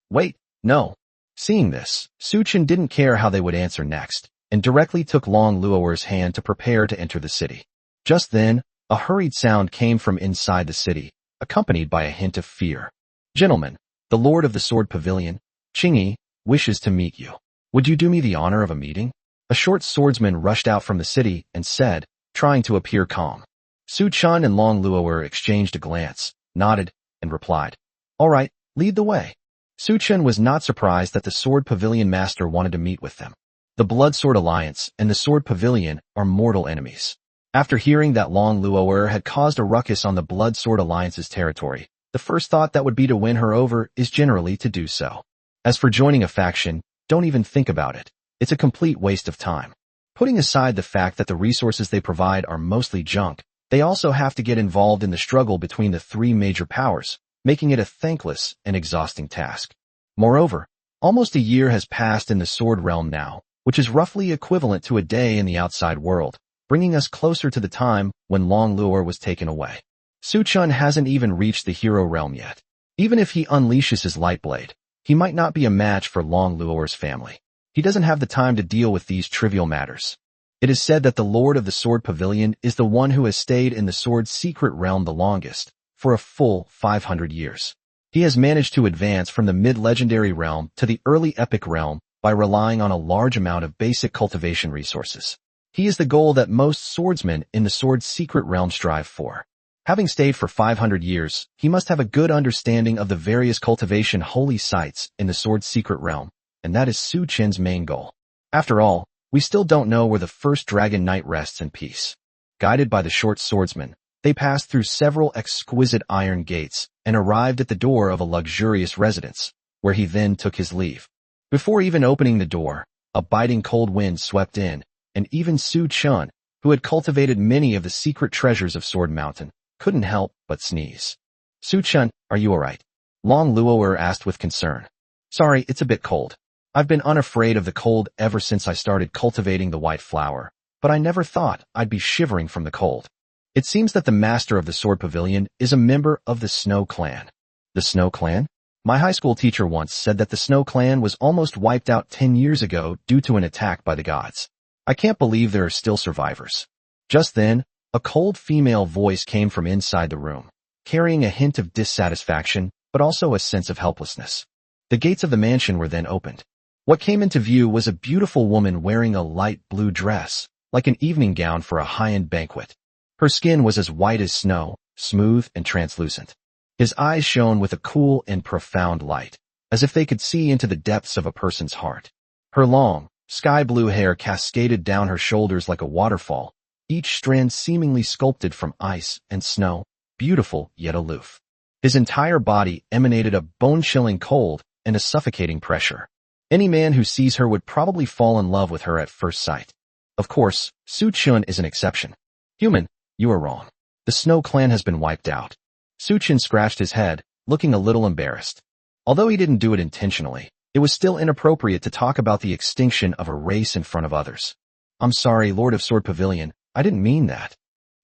Wait, no. Seeing this, Su Qin didn't care how they would answer next, and directly took Long Luo'er's hand to prepare to enter the city. Just then, a hurried sound came from inside the city, accompanied by a hint of fear. Gentlemen, the Lord of the Sword Pavilion, Qingyi, wishes to meet you. Would you do me the honor of a meeting? A short swordsman rushed out from the city and said, trying to appear calm. Su Chun and Long Luo'er exchanged a glance, nodded, and replied, All right, lead the way. Su Chun was not surprised that the Sword Pavilion Master wanted to meet with them. The Blood Sword Alliance and the Sword Pavilion are mortal enemies. After hearing that Long Luo'er had caused a ruckus on the Blood Sword Alliance's territory, the first thought that would be to win her over is generally to do so. As for joining a faction, don't even think about it. It's a complete waste of time. Putting aside the fact that the resources they provide are mostly junk, they also have to get involved in the struggle between the three major powers, making it a thankless and exhausting task. Moreover, almost a year has passed in the Sword Realm now, which is roughly equivalent to a day in the outside world, bringing us closer to the time when Long Luo'er was taken away. Su Chun hasn't even reached the Hero Realm yet. Even if he unleashes his light blade, he might not be a match for Long Luo'er's family. He doesn't have the time to deal with these trivial matters. It is said that the Lord of the Sword Pavilion is the one who has stayed in the sword's secret realm the longest, for a full 500 years. He has managed to advance from the mid-legendary realm to the early epic realm by relying on a large amount of basic cultivation resources. He is the goal that most swordsmen in the sword's secret realm strive for. Having stayed for 500 years, he must have a good understanding of the various cultivation holy sites in the sword's secret realm, and that is Su Chen's main goal. After all, we still don't know where the first dragon knight rests in peace. Guided by the short swordsman, they passed through several exquisite iron gates and arrived at the door of a luxurious residence, where he then took his leave. Before even opening the door, a biting cold wind swept in, and even Su Chen, who had cultivated many of the secret treasures of Sword Mountain, couldn't help but sneeze. Su Chen, are you alright? Long Luo'er asked with concern. Sorry, it's a bit cold. I've been unafraid of the cold ever since I started cultivating the white flower, but I never thought I'd be shivering from the cold. It seems that the master of the Sword Pavilion is a member of the Snow Clan. The Snow Clan? My high school teacher once said that the Snow Clan was almost wiped out 10 years ago due to an attack by the gods. I can't believe there are still survivors. Just then, a cold female voice came from inside the room, carrying a hint of dissatisfaction, but also a sense of helplessness. The gates of the mansion were then opened. What came into view was a beautiful woman wearing a light blue dress, like an evening gown for a high-end banquet. Her skin was as white as snow, smooth and translucent. His eyes shone with a cool and profound light, as if they could see into the depths of a person's heart. Her long, sky-blue hair cascaded down her shoulders like a waterfall, each strand seemingly sculpted from ice and snow, beautiful yet aloof. His entire body emanated a bone-chilling cold and a suffocating pressure. Any man who sees her would probably fall in love with her at first sight. Of course, Su Chen is an exception. Human, you are wrong. The Snow Clan has been wiped out. Su Chen scratched his head, looking a little embarrassed. Although he didn't do it intentionally, it was still inappropriate to talk about the extinction of a race in front of others. I'm sorry, Lord of Sword Pavilion, I didn't mean that.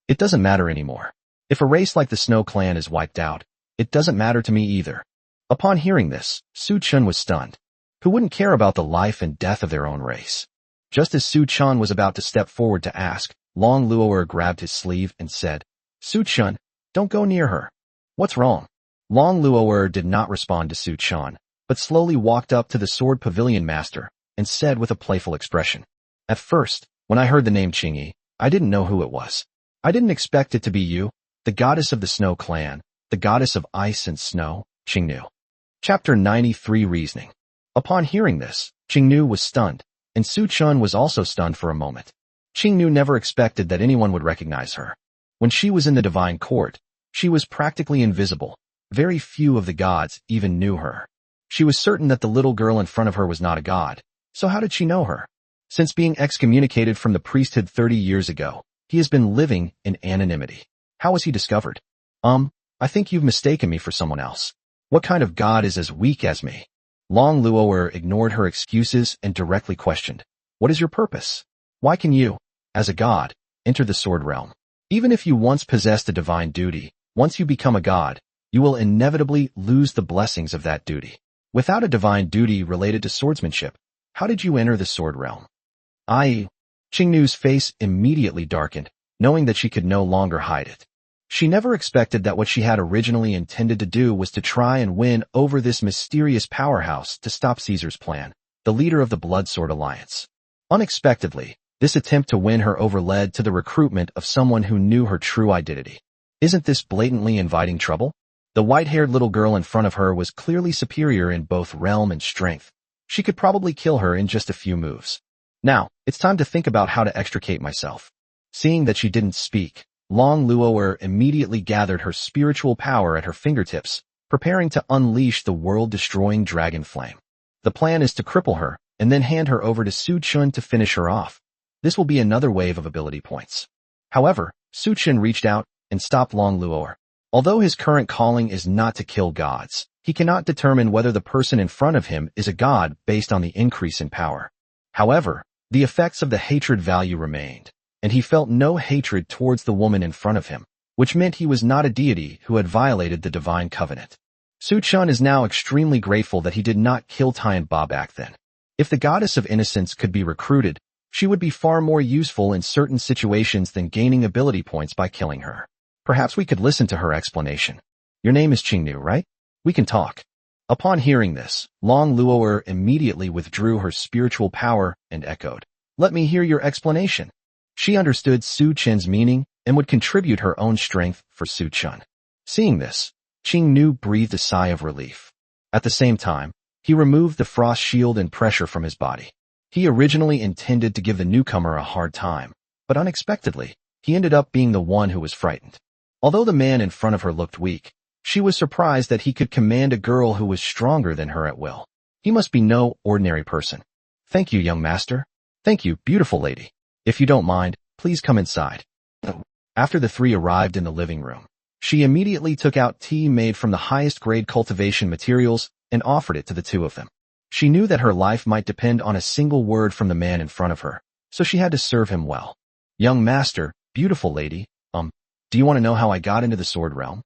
It doesn't matter anymore. If a race like the Snow Clan is wiped out, it doesn't matter to me either. Upon hearing this, Su Chen was stunned. Who wouldn't care about the life and death of their own race? Just as Su Chen was about to step forward to ask, Long Luo'er grabbed his sleeve and said, Su Chen, don't go near her. What's wrong? Long Luo'er did not respond to Su Chen, but slowly walked up to the Sword Pavilion master and said with a playful expression, At first, when I heard the name Qingyi, I didn't know who it was. I didn't expect it to be you, the goddess of the Snow Clan, the goddess of ice and snow, Qingnu. Chapter 93 Reasoning. Upon hearing this, Qingnu was stunned, and Su Chen was also stunned for a moment. Qingnu never expected that anyone would recognize her. When she was in the divine court, she was practically invisible. Very few of the gods even knew her. She was certain that the little girl in front of her was not a god, so how did she know her? Since being excommunicated from the priesthood 30 years ago, he has been living in anonymity. How was he discovered? I think you've mistaken me for someone else. What kind of god is as weak as me? Long Luo'er ignored her excuses and directly questioned, What is your purpose? Why can you, as a god, enter the sword realm? Even if you once possessed a divine duty, once you become a god, you will inevitably lose the blessings of that duty. Without a divine duty related to swordsmanship, how did you enter the sword realm? Qingnu's face immediately darkened, knowing that she could no longer hide it. She never expected that what she had originally intended to do was to try and win over this mysterious powerhouse to stop Caesar's plan, the leader of the Bloodsword Alliance. Unexpectedly, this attempt to win her over led to the recruitment of someone who knew her true identity. Isn't this blatantly inviting trouble? The white-haired little girl in front of her was clearly superior in both realm and strength. She could probably kill her in just a few moves. Now, it's time to think about how to extricate myself. Seeing that she didn't speak, Long Luo'er immediately gathered her spiritual power at her fingertips, preparing to unleash the world-destroying dragon flame. The plan is to cripple her, and then hand her over to Su Chen to finish her off. This will be another wave of ability points. However, Su Chen reached out and stopped Long Luo'er. Although his current calling is not to kill gods, he cannot determine whether the person in front of him is a god based on the increase in power. However, the effects of the hatred value remained, and he felt no hatred towards the woman in front of him, which meant he was not a deity who had violated the divine covenant. Su Chen is now extremely grateful that he did not kill Tian Ba back then. If the goddess of innocence could be recruited, She would be far more useful in certain situations than gaining ability points by killing her. Perhaps we could listen to her explanation. Your name is Qingnu, right? We can talk. Upon hearing this, Long Luo'er immediately withdrew her spiritual power and echoed, "Let me hear your explanation." She understood Su Chen's meaning and would contribute her own strength for Su Chen. Seeing this, Qingnu breathed a sigh of relief. At the same time, he removed the frost shield and pressure from his body. He originally intended to give the newcomer a hard time, but unexpectedly, he ended up being the one who was frightened. Although the man in front of her looked weak, she was surprised that he could command a girl who was stronger than her at will. He must be no ordinary person. "Thank you, young master." "Thank you, beautiful lady. If you don't mind, please come inside." After the three arrived in the living room, she immediately took out tea made from the highest grade cultivation materials and offered it to the two of them. She knew that her life might depend on a single word from the man in front of her, so she had to serve him well. "Young master, beautiful lady, do you want to know how I got into the sword realm?"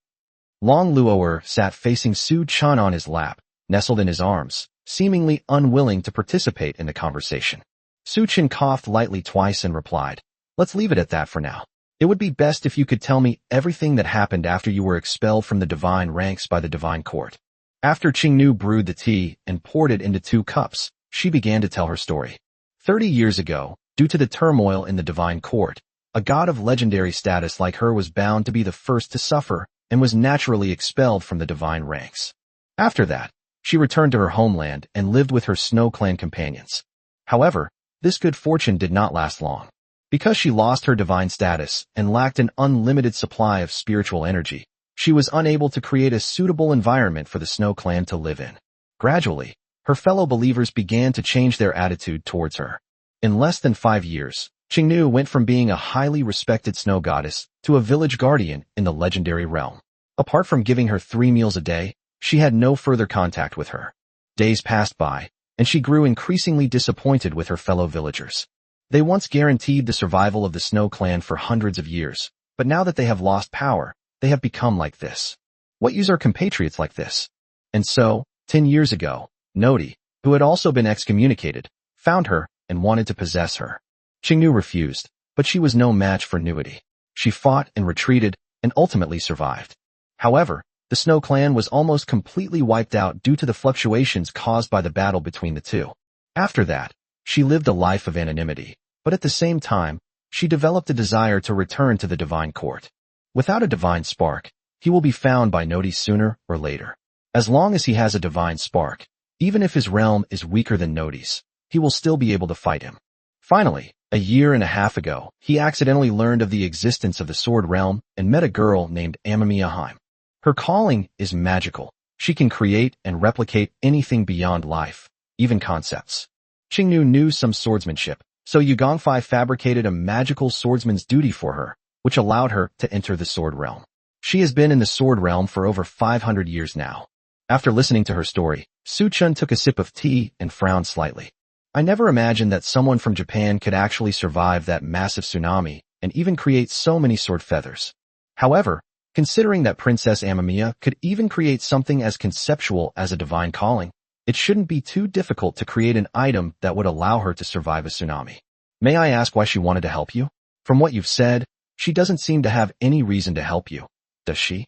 Long Luo'er sat facing Su Chen on his lap, nestled in his arms, seemingly unwilling to participate in the conversation. Su Chen coughed lightly twice and replied, "Let's leave it at that for now. It would be best if you could tell me everything that happened after you were expelled from the divine ranks by the divine court." After Qingnu brewed the tea and poured it into 2 cups, she began to tell her story. 30 years ago, due to the turmoil in the divine court, a god of legendary status like her was bound to be the first to suffer and was naturally expelled from the divine ranks. After that, she returned to her homeland and lived with her Snow Clan companions. However, this good fortune did not last long. Because she lost her divine status and lacked an unlimited supply of spiritual energy, she was unable to create a suitable environment for the Snow Clan to live in. Gradually, her fellow believers began to change their attitude towards her. In less than 5 years, Qingnu went from being a highly respected snow goddess to a village guardian in the legendary realm. Apart from giving her 3 meals a day, she had no further contact with her. Days passed by, and she grew increasingly disappointed with her fellow villagers. They once guaranteed the survival of the Snow Clan for hundreds of years, but now that they have lost power, they have become like this. What use are compatriots like this? And so, 10 years ago, Nodi, who had also been excommunicated, found her and wanted to possess her. Qingnu refused, but she was no match for Nuidi. She fought and retreated and ultimately survived. However, the Snow Clan was almost completely wiped out due to the fluctuations caused by the battle between the two. After that, she lived a life of anonymity, but at the same time, she developed a desire to return to the divine court. Without a divine spark, he will be found by Nodi sooner or later. As long as he has a divine spark, even if his realm is weaker than Nodi's, he will still be able to fight him. Finally, a year and a half ago, he accidentally learned of the existence of the Sword Realm and met a girl named Amamiya. Her calling is magical. She can create and replicate anything beyond life, even concepts. Qingnu knew some swordsmanship, so Yu Gongfei fabricated a magical swordsman's duty for her, which allowed her to enter the Sword Realm. She has been in the Sword Realm for over 500 years now. After listening to her story, Su Chen took a sip of tea and frowned slightly. "I never imagined that someone from Japan could actually survive that massive tsunami and even create so many sword feathers. However, considering that Princess Amamiya could even create something as conceptual as a divine calling, it shouldn't be too difficult to create an item that would allow her to survive a tsunami. May I ask why she wanted to help you? From what you've said, she doesn't seem to have any reason to help you, does she?"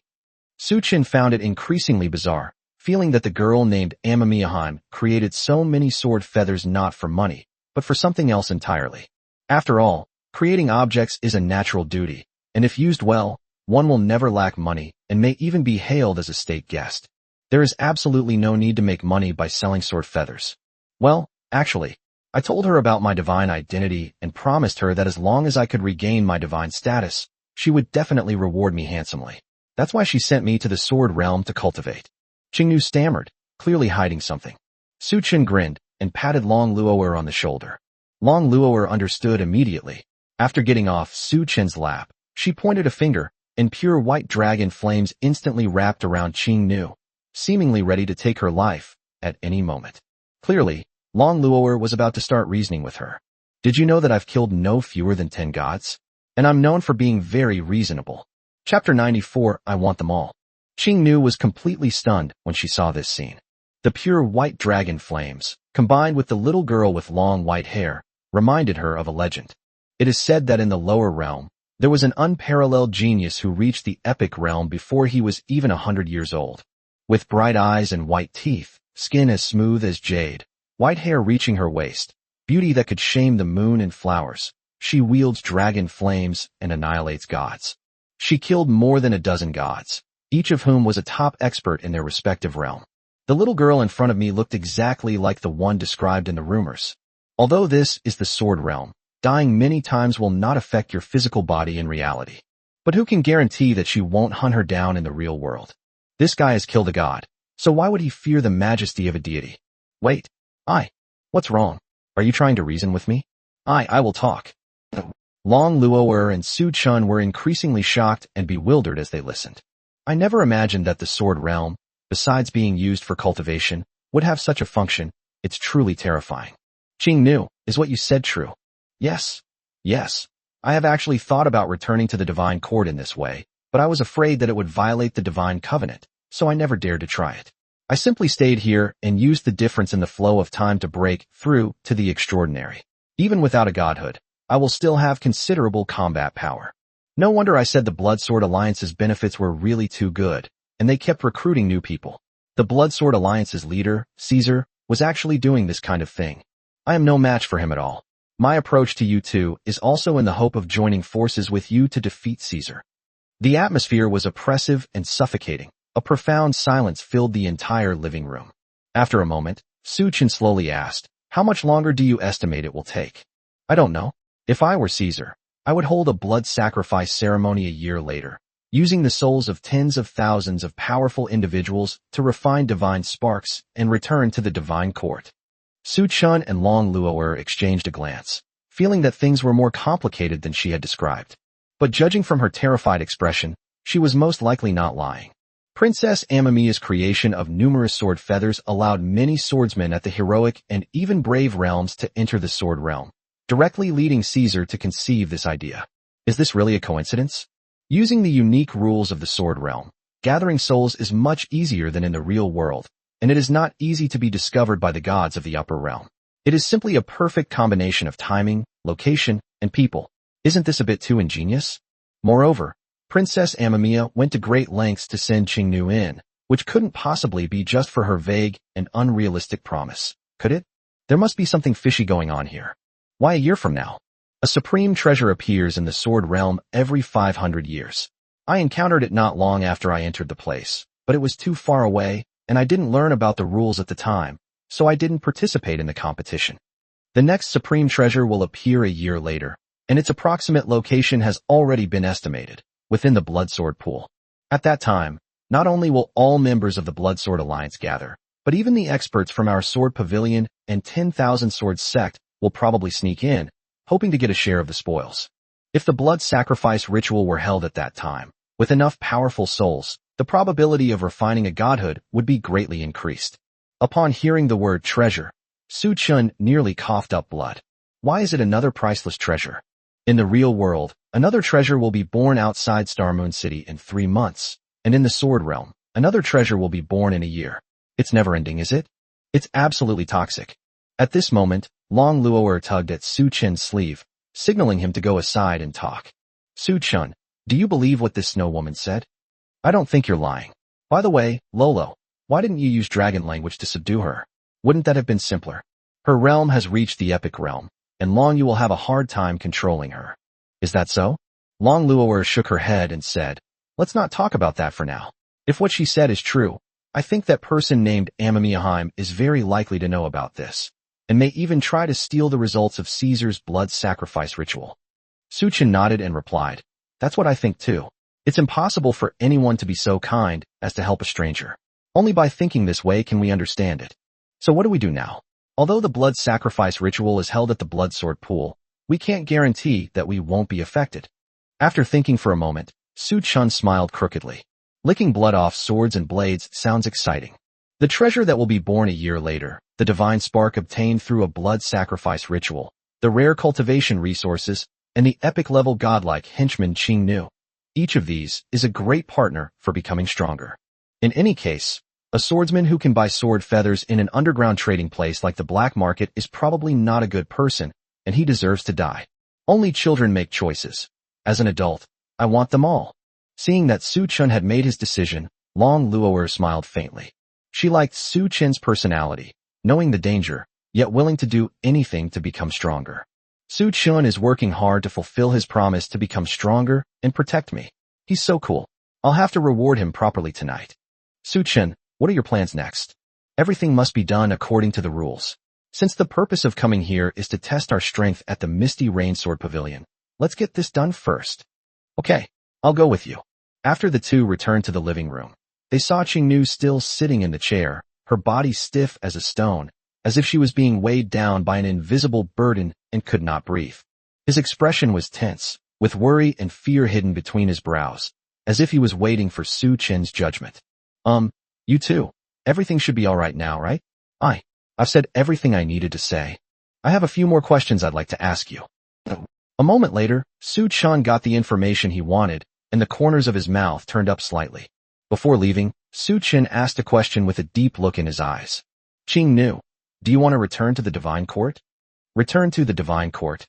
Su Chen found it increasingly bizarre, feeling that the girl named Amamiya created so many sword feathers not for money, but for something else entirely. After all, creating objects is a natural duty, and if used well, one will never lack money and may even be hailed as a state guest. There is absolutely no need to make money by selling sword feathers. Well, actually, I told her about my divine identity and promised her that as long as I could regain my divine status, she would definitely reward me handsomely. That's why she sent me to the Sword Realm to cultivate. Qingnu stammered, clearly hiding something. Su Chen grinned and patted Long Luo'er on the shoulder. Long Luo'er understood immediately. After getting off Su Chen's lap, she pointed a finger, and pure white dragon flames instantly wrapped around Qingnu, seemingly ready to take her life at any moment. Clearly, Long Luo'er was about to start reasoning with her. "Did you know that I've killed no fewer than 10 gods? And I'm known for being very reasonable." Chapter 94, I Want Them All. Qingnu was completely stunned when she saw this scene. The pure white dragon flames, combined with the little girl with long white hair, reminded her of a legend. It is said that in the lower realm, there was an unparalleled genius who reached the epic realm before he was even 100 years old. With bright eyes and white teeth, skin as smooth as jade, white hair reaching her waist, beauty that could shame the moon and flowers, she wields dragon flames and annihilates gods. She killed more than a dozen gods, each of whom was a top expert in their respective realm. The little girl in front of me looked exactly like the one described in the rumors. Although this is the sword realm, dying many times will not affect your physical body in reality. But who can guarantee that she won't hunt her down in the real world? This guy has killed a god, so why would he fear the majesty of a deity? Wait. What's wrong? Are you trying to reason with me? I will talk. Long Luo'er and Su Chun were increasingly shocked and bewildered as they listened. I never imagined that the sword realm, besides being used for cultivation, would have such a function. It's truly terrifying. Qing Nu, is what you said true? Yes. I have actually thought about returning to the divine court in this way, but I was afraid that it would violate the divine covenant, so I never dared to try it. I simply stayed here and used the difference in the flow of time to break through to the extraordinary. Even without a godhood, I will still have considerable combat power. No wonder I said the Bloodsword Alliance's benefits were really too good, and they kept recruiting new people. The Bloodsword Alliance's leader, Caesar, was actually doing this kind of thing. I am no match for him at all. My approach to you two is also in the hope of joining forces with you to defeat Caesar. The atmosphere was oppressive and suffocating. A profound silence filled the entire living room. After a moment, Su Chen slowly asked, "How much longer do you estimate it will take?" "I don't know. If I were Caesar, I would hold a blood sacrifice ceremony a year later, using the souls of tens of thousands of powerful individuals to refine divine sparks and return to the divine court." Su Chun and Long Luo'er exchanged a glance, feeling that things were more complicated than she had described. But judging from her terrified expression, she was most likely not lying. Princess Amamiya's creation of numerous sword feathers allowed many swordsmen at the heroic and even brave realms to enter the sword realm, directly leading Caesar to conceive this idea. Is this really a coincidence? Using the unique rules of the sword realm, gathering souls is much easier than in the real world, and it is not easy to be discovered by the gods of the upper realm. It is simply a perfect combination of timing, location, and people. Isn't this a bit too ingenious? Moreover, Princess Amamiya went to great lengths to send Qing Nu in, which couldn't possibly be just for her vague and unrealistic promise, could it? There must be something fishy going on here. Why a year from now? A supreme treasure appears in the sword realm every 500 years. I encountered it not long after I entered the place, but it was too far away, and I didn't learn about the rules at the time, so I didn't participate in the competition. The next supreme treasure will appear a year later, and its approximate location has already been estimated, within the Bloodsword Pool. At that time, not only will all members of the Bloodsword Alliance gather, but even the experts from our Sword Pavilion and 10,000 Swords sect will probably sneak in, hoping to get a share of the spoils. If the blood sacrifice ritual were held at that time, with enough powerful souls, the probability of refining a godhood would be greatly increased. Upon hearing the word treasure, Su Chun nearly coughed up blood. Why is it another priceless treasure? In the real world, another treasure will be born outside Starmoon City in 3 months, and in the sword realm, another treasure will be born in a year. It's never ending, is it? It's absolutely toxic. At this moment, Long Luo'er tugged at Su Chen's sleeve, signaling him to go aside and talk. "Su Chun, do you believe what this snow woman said? I don't think you're lying. By the way, Lolo, why didn't you use dragon language to subdue her? Wouldn't that have been simpler? Her realm has reached the epic realm, and Long you will have a hard time controlling her." "Is that so?" Long Luo'er shook her head and said, "Let's not talk about that for now. If what she said is true, I think that person named Amamiyaheim is very likely to know about this, and may even try to steal the results of Caesar's blood sacrifice ritual." Su Chen nodded and replied, "That's what I think too. It's impossible for anyone to be so kind as to help a stranger. Only by thinking this way can we understand it. So what do we do now? Although the blood sacrifice ritual is held at the Bloodsword Pool, we can't guarantee that we won't be affected." After thinking for a moment, Su Chun smiled crookedly. Licking blood off swords and blades sounds exciting. The treasure that will be born a year later, the divine spark obtained through a blood sacrifice ritual, the rare cultivation resources, and the epic-level godlike henchman Qing Nu. Each of these is a great partner for becoming stronger. In any case, a swordsman who can buy sword feathers in an underground trading place like the black market is probably not a good person, and he deserves to die. Only children make choices. As an adult, I want them all. Seeing that Su Chun had made his decision, Long Luo'er smiled faintly. She liked Su Chen's personality, knowing the danger, yet willing to do anything to become stronger. Su Chun is working hard to fulfill his promise to become stronger and protect me. He's so cool. I'll have to reward him properly tonight. Su Chun, what are your plans next? Everything must be done according to the rules. Since the purpose of coming here is to test our strength at the Misty Rain Sword Pavilion, let's get this done first. Okay, I'll go with you. After the two returned to the living room, they saw Qingnu still sitting in the chair, her body stiff as a stone, as if she was being weighed down by an invisible burden and could not breathe. His expression was tense, with worry and fear hidden between his brows, as if he was waiting for Su Chen's judgment. You two, everything should be all right now, right? I've said everything I needed to say. I have a few more questions I'd like to ask you. A moment later, Su Chun got the information he wanted, and the corners of his mouth turned up slightly. Before leaving, Su Chen asked a question with a deep look in his eyes. Qingnu, do you want to return to the Divine Court? Return to the Divine Court?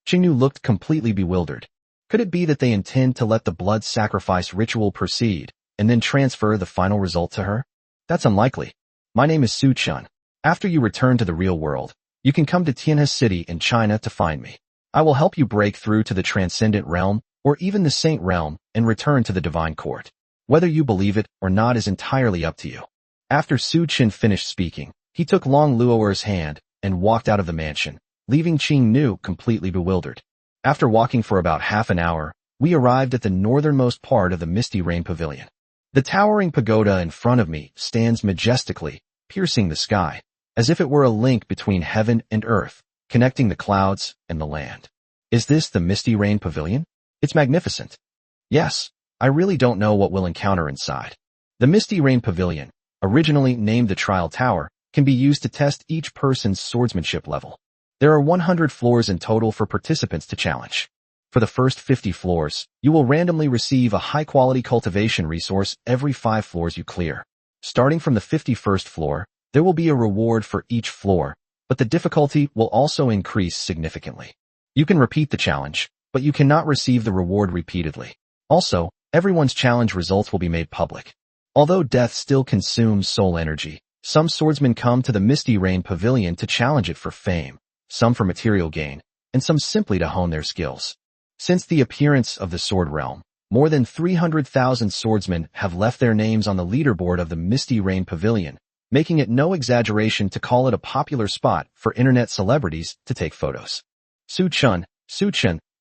Qingnu looked completely bewildered. Could it be that they intend to let the blood sacrifice ritual proceed, and then transfer the final result to her? That's unlikely. My name is Su Chun. After you return to the real world, you can come to Tianhe City in China to find me. I will help you break through to the Transcendent Realm, or even the Saint Realm, and return to the Divine Court. Whether you believe it or not is entirely up to you. After Su Chen finished speaking, he took Long Luo'er's hand and walked out of the mansion, leaving Qingnu completely bewildered. After walking for about half an hour, we arrived at the northernmost part of the Misty Rain Pavilion. The towering pagoda in front of me stands majestically, piercing the sky, as if it were a link between heaven and earth, connecting the clouds and the land. Is this the Misty Rain Pavilion? It's magnificent. Yes, I really don't know what we'll encounter inside. The Misty Rain Pavilion, originally named the Trial Tower, can be used to test each person's swordsmanship level. There are 100 floors in total for participants to challenge. For the first 50 floors, you will randomly receive a high-quality cultivation resource every 5 floors you clear. Starting from the 51st floor, there will be a reward for each floor, but the difficulty will also increase significantly. You can repeat the challenge, but you cannot receive the reward repeatedly. Also, everyone's challenge results will be made public. Although death still consumes soul energy, some swordsmen come to the Misty Rain Pavilion to challenge it for fame, some for material gain, and some simply to hone their skills. Since the appearance of the Sword Realm, more than 300,000 swordsmen have left their names on the leaderboard of the Misty Rain Pavilion, making it no exaggeration to call it a popular spot for internet celebrities to take photos. Su Chun,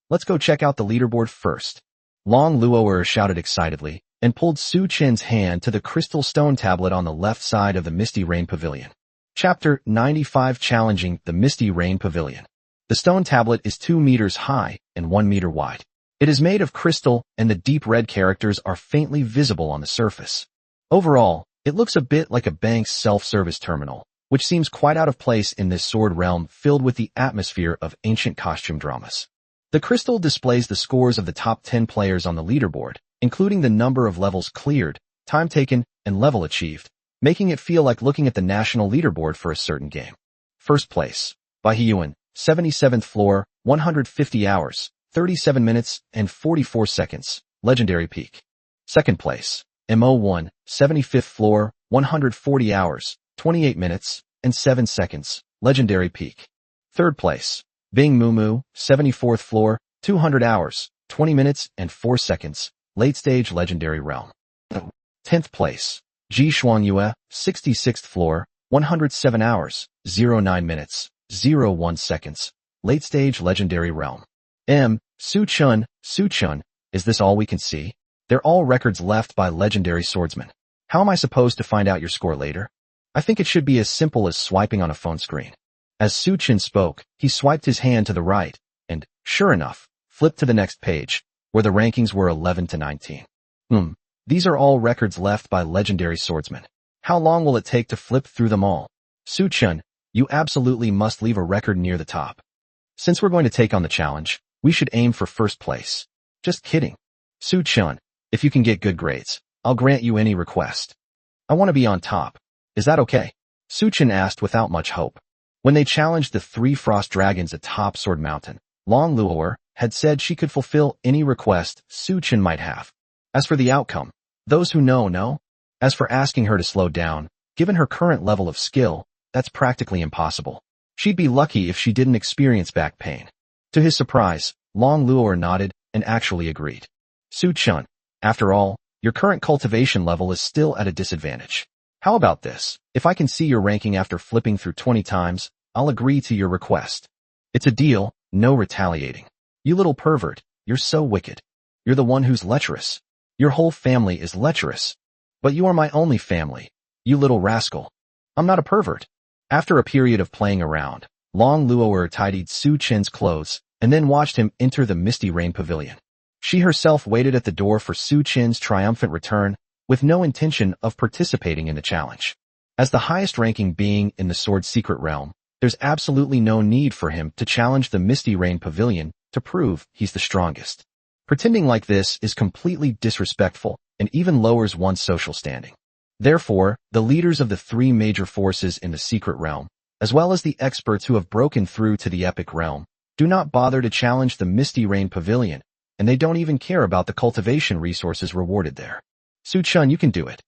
let's go check out the leaderboard first. Long Luo'er shouted excitedly, and pulled Su Chen's hand to the crystal stone tablet on the left side of the Misty Rain Pavilion. Chapter 95 Challenging the Misty Rain Pavilion. The stone tablet is 2 meters high and 1 meter wide. It is made of crystal, and the deep red characters are faintly visible on the surface. Overall, it looks a bit like a bank's self-service terminal, which seems quite out of place in this sword realm filled with the atmosphere of ancient costume dramas. The crystal displays the scores of the top 10 players on the leaderboard, including the number of levels cleared, time taken, and level achieved, making it feel like looking at the national leaderboard for a certain game. First place, Bai Hyun, 77th floor, 150 hours, 37 minutes, and 44 seconds, legendary peak. Second place, Mo1, 75th floor, 140 hours, 28 minutes, and 7 seconds, legendary peak. Third place, Bing Mumu, 74th floor, 200 hours, 20 minutes, and 4 seconds, late stage legendary realm. 10th place, Ji Xuanyue, 66th floor, 107 hours, 09 minutes, 01 seconds, late stage legendary realm. Su Chun, is this all we can see? They're all records left by legendary swordsmen. How am I supposed to find out your score later? I think it should be as simple as swiping on a phone screen. As Su Chen spoke, he swiped his hand to the right, and, sure enough, flipped to the next page, where the rankings were 11 to 19. These are all records left by legendary swordsmen. How long will it take to flip through them all? Su Chen, you absolutely must leave a record near the top. Since we're going to take on the challenge, we should aim for first place. Just kidding. Su Chen, if you can get good grades, I'll grant you any request. I want to be on top. Is that okay? Su Chen asked without much hope. When they challenged the 3 frost dragons atop Sword Mountain, Long Luor had said she could fulfill any request Su Chen might have. As for the outcome, those who know. As for asking her to slow down, given her current level of skill, that's practically impossible. She'd be lucky if she didn't experience back pain. To his surprise, Long Luor nodded and actually agreed. Su Chen, after all, your current cultivation level is still at a disadvantage. How about this? If I can see your ranking after flipping through 20 times, I'll agree to your request. It's a deal, no retaliating. You little pervert, you're so wicked. You're the one who's lecherous. Your whole family is lecherous. But you are my only family, you little rascal. I'm not a pervert. After a period of playing around, Long Luor tidied Su Chen's clothes and then watched him enter the Misty Rain Pavilion. She herself waited at the door for Su Chen's triumphant return, with no intention of participating in the challenge. As the highest-ranking being in the Sword Secret Realm, there's absolutely no need for him to challenge the Misty Rain Pavilion to prove he's the strongest. Pretending like this is completely disrespectful and even lowers one's social standing. Therefore, the leaders of the 3 major forces in the Secret Realm, as well as the experts who have broken through to the Epic Realm, do not bother to challenge the Misty Rain Pavilion, and they don't even care about the cultivation resources rewarded there. Su Chen, you can do it.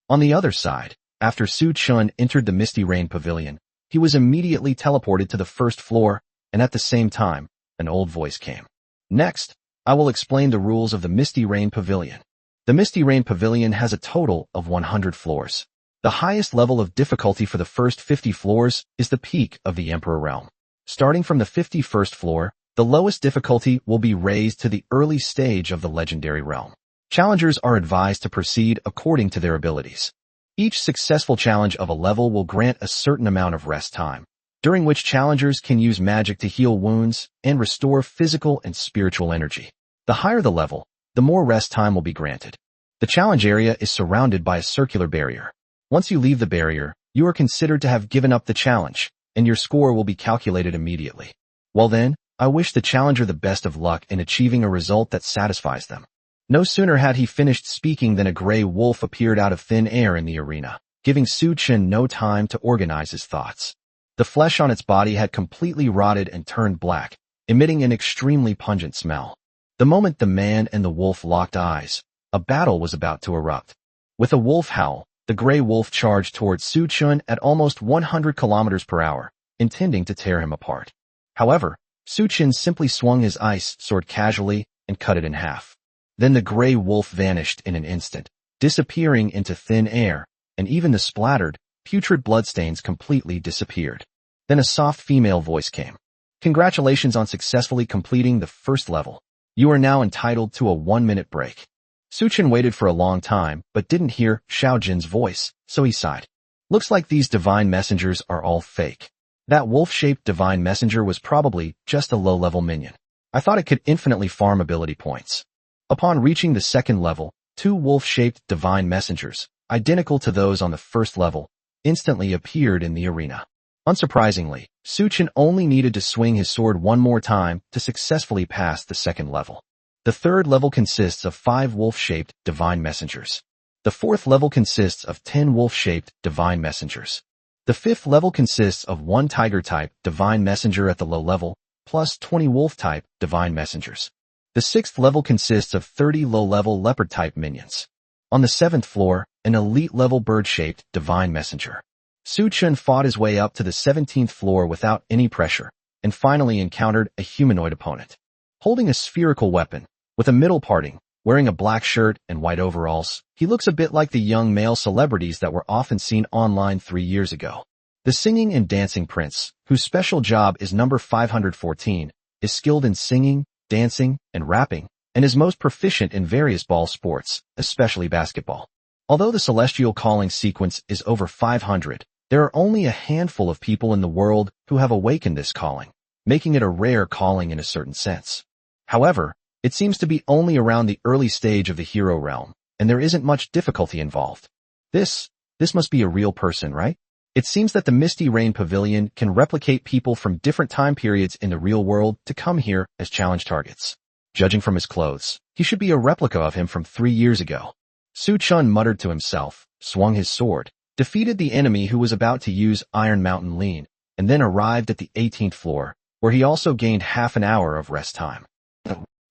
On the other side, after Su Chen entered the Misty Rain Pavilion, he was immediately teleported to the first floor, and at the same time, an old voice came. Next, I will explain the rules of the Misty Rain Pavilion. The Misty Rain Pavilion has a total of 100 floors. The highest level of difficulty for the first 50 floors is the peak of the Emperor Realm. Starting from the 51st floor, the lowest difficulty will be raised to the early stage of the Legendary Realm. Challengers are advised to proceed according to their abilities. Each successful challenge of a level will grant a certain amount of rest time, during which challengers can use magic to heal wounds and restore physical and spiritual energy. The higher the level, the more rest time will be granted. The challenge area is surrounded by a circular barrier. Once you leave the barrier, you are considered to have given up the challenge, and your score will be calculated immediately. Well then, I wish the challenger the best of luck in achieving a result that satisfies them. No sooner had he finished speaking than a gray wolf appeared out of thin air in the arena, giving Su Chen no time to organize his thoughts. The flesh on its body had completely rotted and turned black, emitting an extremely pungent smell. The moment the man and the wolf locked eyes, a battle was about to erupt. With a wolf howl, the gray wolf charged towards Su Chen at almost 100 kilometers per hour, intending to tear him apart. However, Su Chen simply swung his ice sword casually and cut it in half. Then the gray wolf vanished in an instant, disappearing into thin air, and even the splattered, putrid bloodstains completely disappeared. Then a soft female voice came. Congratulations on successfully completing the first level. You are now entitled to a 1-minute break. Su Chen waited for a long time, but didn't hear Xiao Jin's voice, so he sighed. Looks like these divine messengers are all fake. That wolf-shaped divine messenger was probably just a low-level minion. I thought it could infinitely farm ability points. Upon reaching the second level, 2 wolf-shaped divine messengers, identical to those on the first level, instantly appeared in the arena. Unsurprisingly, Su Chen only needed to swing his sword one more time to successfully pass the second level. The third level consists of 5 wolf-shaped divine messengers. The fourth level consists of 10 wolf-shaped divine messengers. The fifth level consists of 1 tiger-type divine messenger at the low level, plus 20 wolf-type divine messengers. The sixth level consists of 30 low-level leopard-type minions. On the 7th floor, an elite-level bird-shaped divine messenger. Su Chen fought his way up to the 17th floor without any pressure, and finally encountered a humanoid opponent. Holding a spherical weapon, with a middle parting, wearing a black shirt and white overalls, he looks a bit like the young male celebrities that were often seen online 3 years ago. The singing and dancing prince, whose special job is number 514, is skilled in singing, dancing, and rapping, and is most proficient in various ball sports, especially basketball. Although the celestial calling sequence is over 500, there are only a handful of people in the world who have awakened this calling, making it a rare calling in a certain sense. However, it seems to be only around the early stage of the hero realm, and there isn't much difficulty involved. This must be a real person, right? It seems that the Misty Rain Pavilion can replicate people from different time periods in the real world to come here as challenge targets. Judging from his clothes, he should be a replica of him from 3 years ago. Su Chen muttered to himself, swung his sword, defeated the enemy who was about to use Iron Mountain Lean, and then arrived at the 18th floor, where he also gained half an hour of rest time.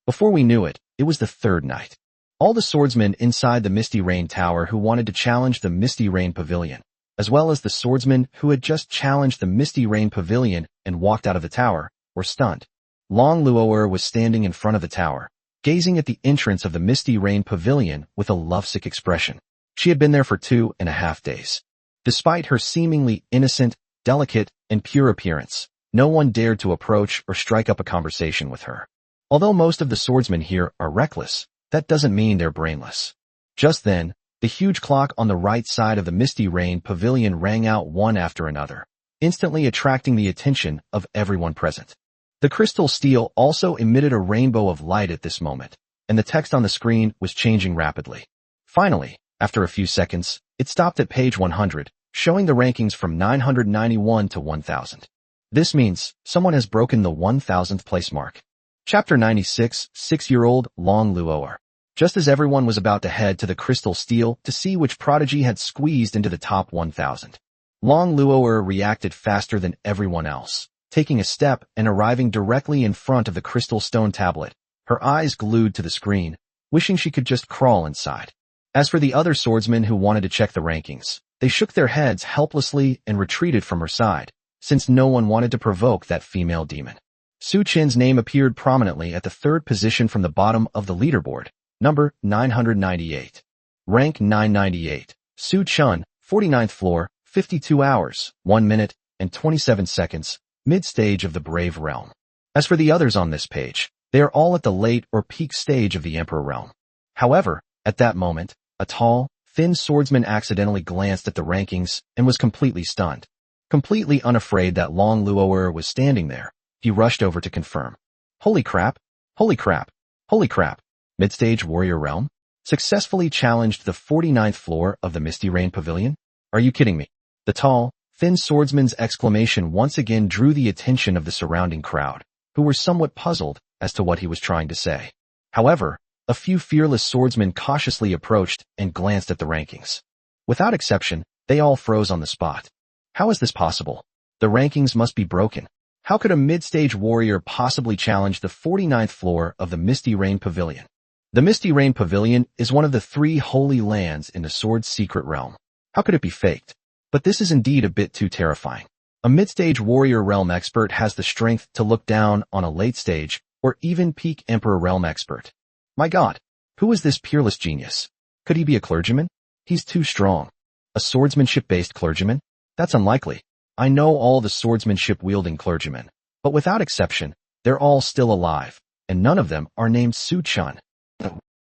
Before we knew it, it was the third night. All the swordsmen inside the Misty Rain Tower who wanted to challenge the Misty Rain Pavilion, as well as the swordsmen who had just challenged the Misty Rain Pavilion and walked out of the tower, were stunned. Long Luo'er was standing in front of the tower, gazing at the entrance of the Misty Rain Pavilion with a lovesick expression. She had been there for 2.5 days. Despite her seemingly innocent, delicate, and pure appearance, no one dared to approach or strike up a conversation with her. Although most of the swordsmen here are reckless, that doesn't mean they're brainless. Just then, the huge clock on the right side of the Misty Rain Pavilion rang out one after another, instantly attracting the attention of everyone present. The crystal steel also emitted a rainbow of light at this moment, and the text on the screen was changing rapidly. Finally, after a few seconds, it stopped at page 100, showing the rankings from 991 to 1000. This means someone has broken the 1000th place mark. Chapter 96, 6-year-old Long Luo'er. Just as everyone was about to head to the crystal steel to see which prodigy had squeezed into the top 1000, Long Luo'er reacted faster than everyone else, taking a step and arriving directly in front of the crystal stone tablet, her eyes glued to the screen, wishing she could just crawl inside. As for the other swordsmen who wanted to check the rankings, they shook their heads helplessly and retreated from her side, since no one wanted to provoke that female demon. Su Chen's name appeared prominently at the third position from the bottom of the leaderboard, number 998. Rank 998. Su Chen, 49th floor, 52 hours, 1 minute, and 27 seconds, mid-stage of the Brave Realm. As for the others on this page, they are all at the late or peak stage of the Emperor Realm. However, at that moment, a tall, thin swordsman accidentally glanced at the rankings and was completely stunned. Completely unafraid that Long Luo'er was standing there, he rushed over to confirm. Holy crap! Holy crap! Holy crap! Midstage Warrior Realm? Successfully challenged the 49th floor of the Misty Rain Pavilion? Are you kidding me? The tall, thin swordsman's exclamation once again drew the attention of the surrounding crowd, who were somewhat puzzled as to what he was trying to say. However, a few fearless swordsmen cautiously approached and glanced at the rankings. Without exception, they all froze on the spot. How is this possible? The rankings must be broken. How could a mid-stage warrior possibly challenge the 49th floor of the Misty Rain Pavilion? The Misty Rain Pavilion is one of the 3 holy lands in the Sword's secret realm. How could it be faked? But this is indeed a bit too terrifying. A mid-stage warrior realm expert has the strength to look down on a late-stage or even peak Emperor realm expert. My God, who is this peerless genius? Could he be a clergyman? He's too strong. A swordsmanship-based clergyman? That's unlikely. I know all the swordsmanship-wielding clergymen, but without exception, they're all still alive, and none of them are named Su Chen.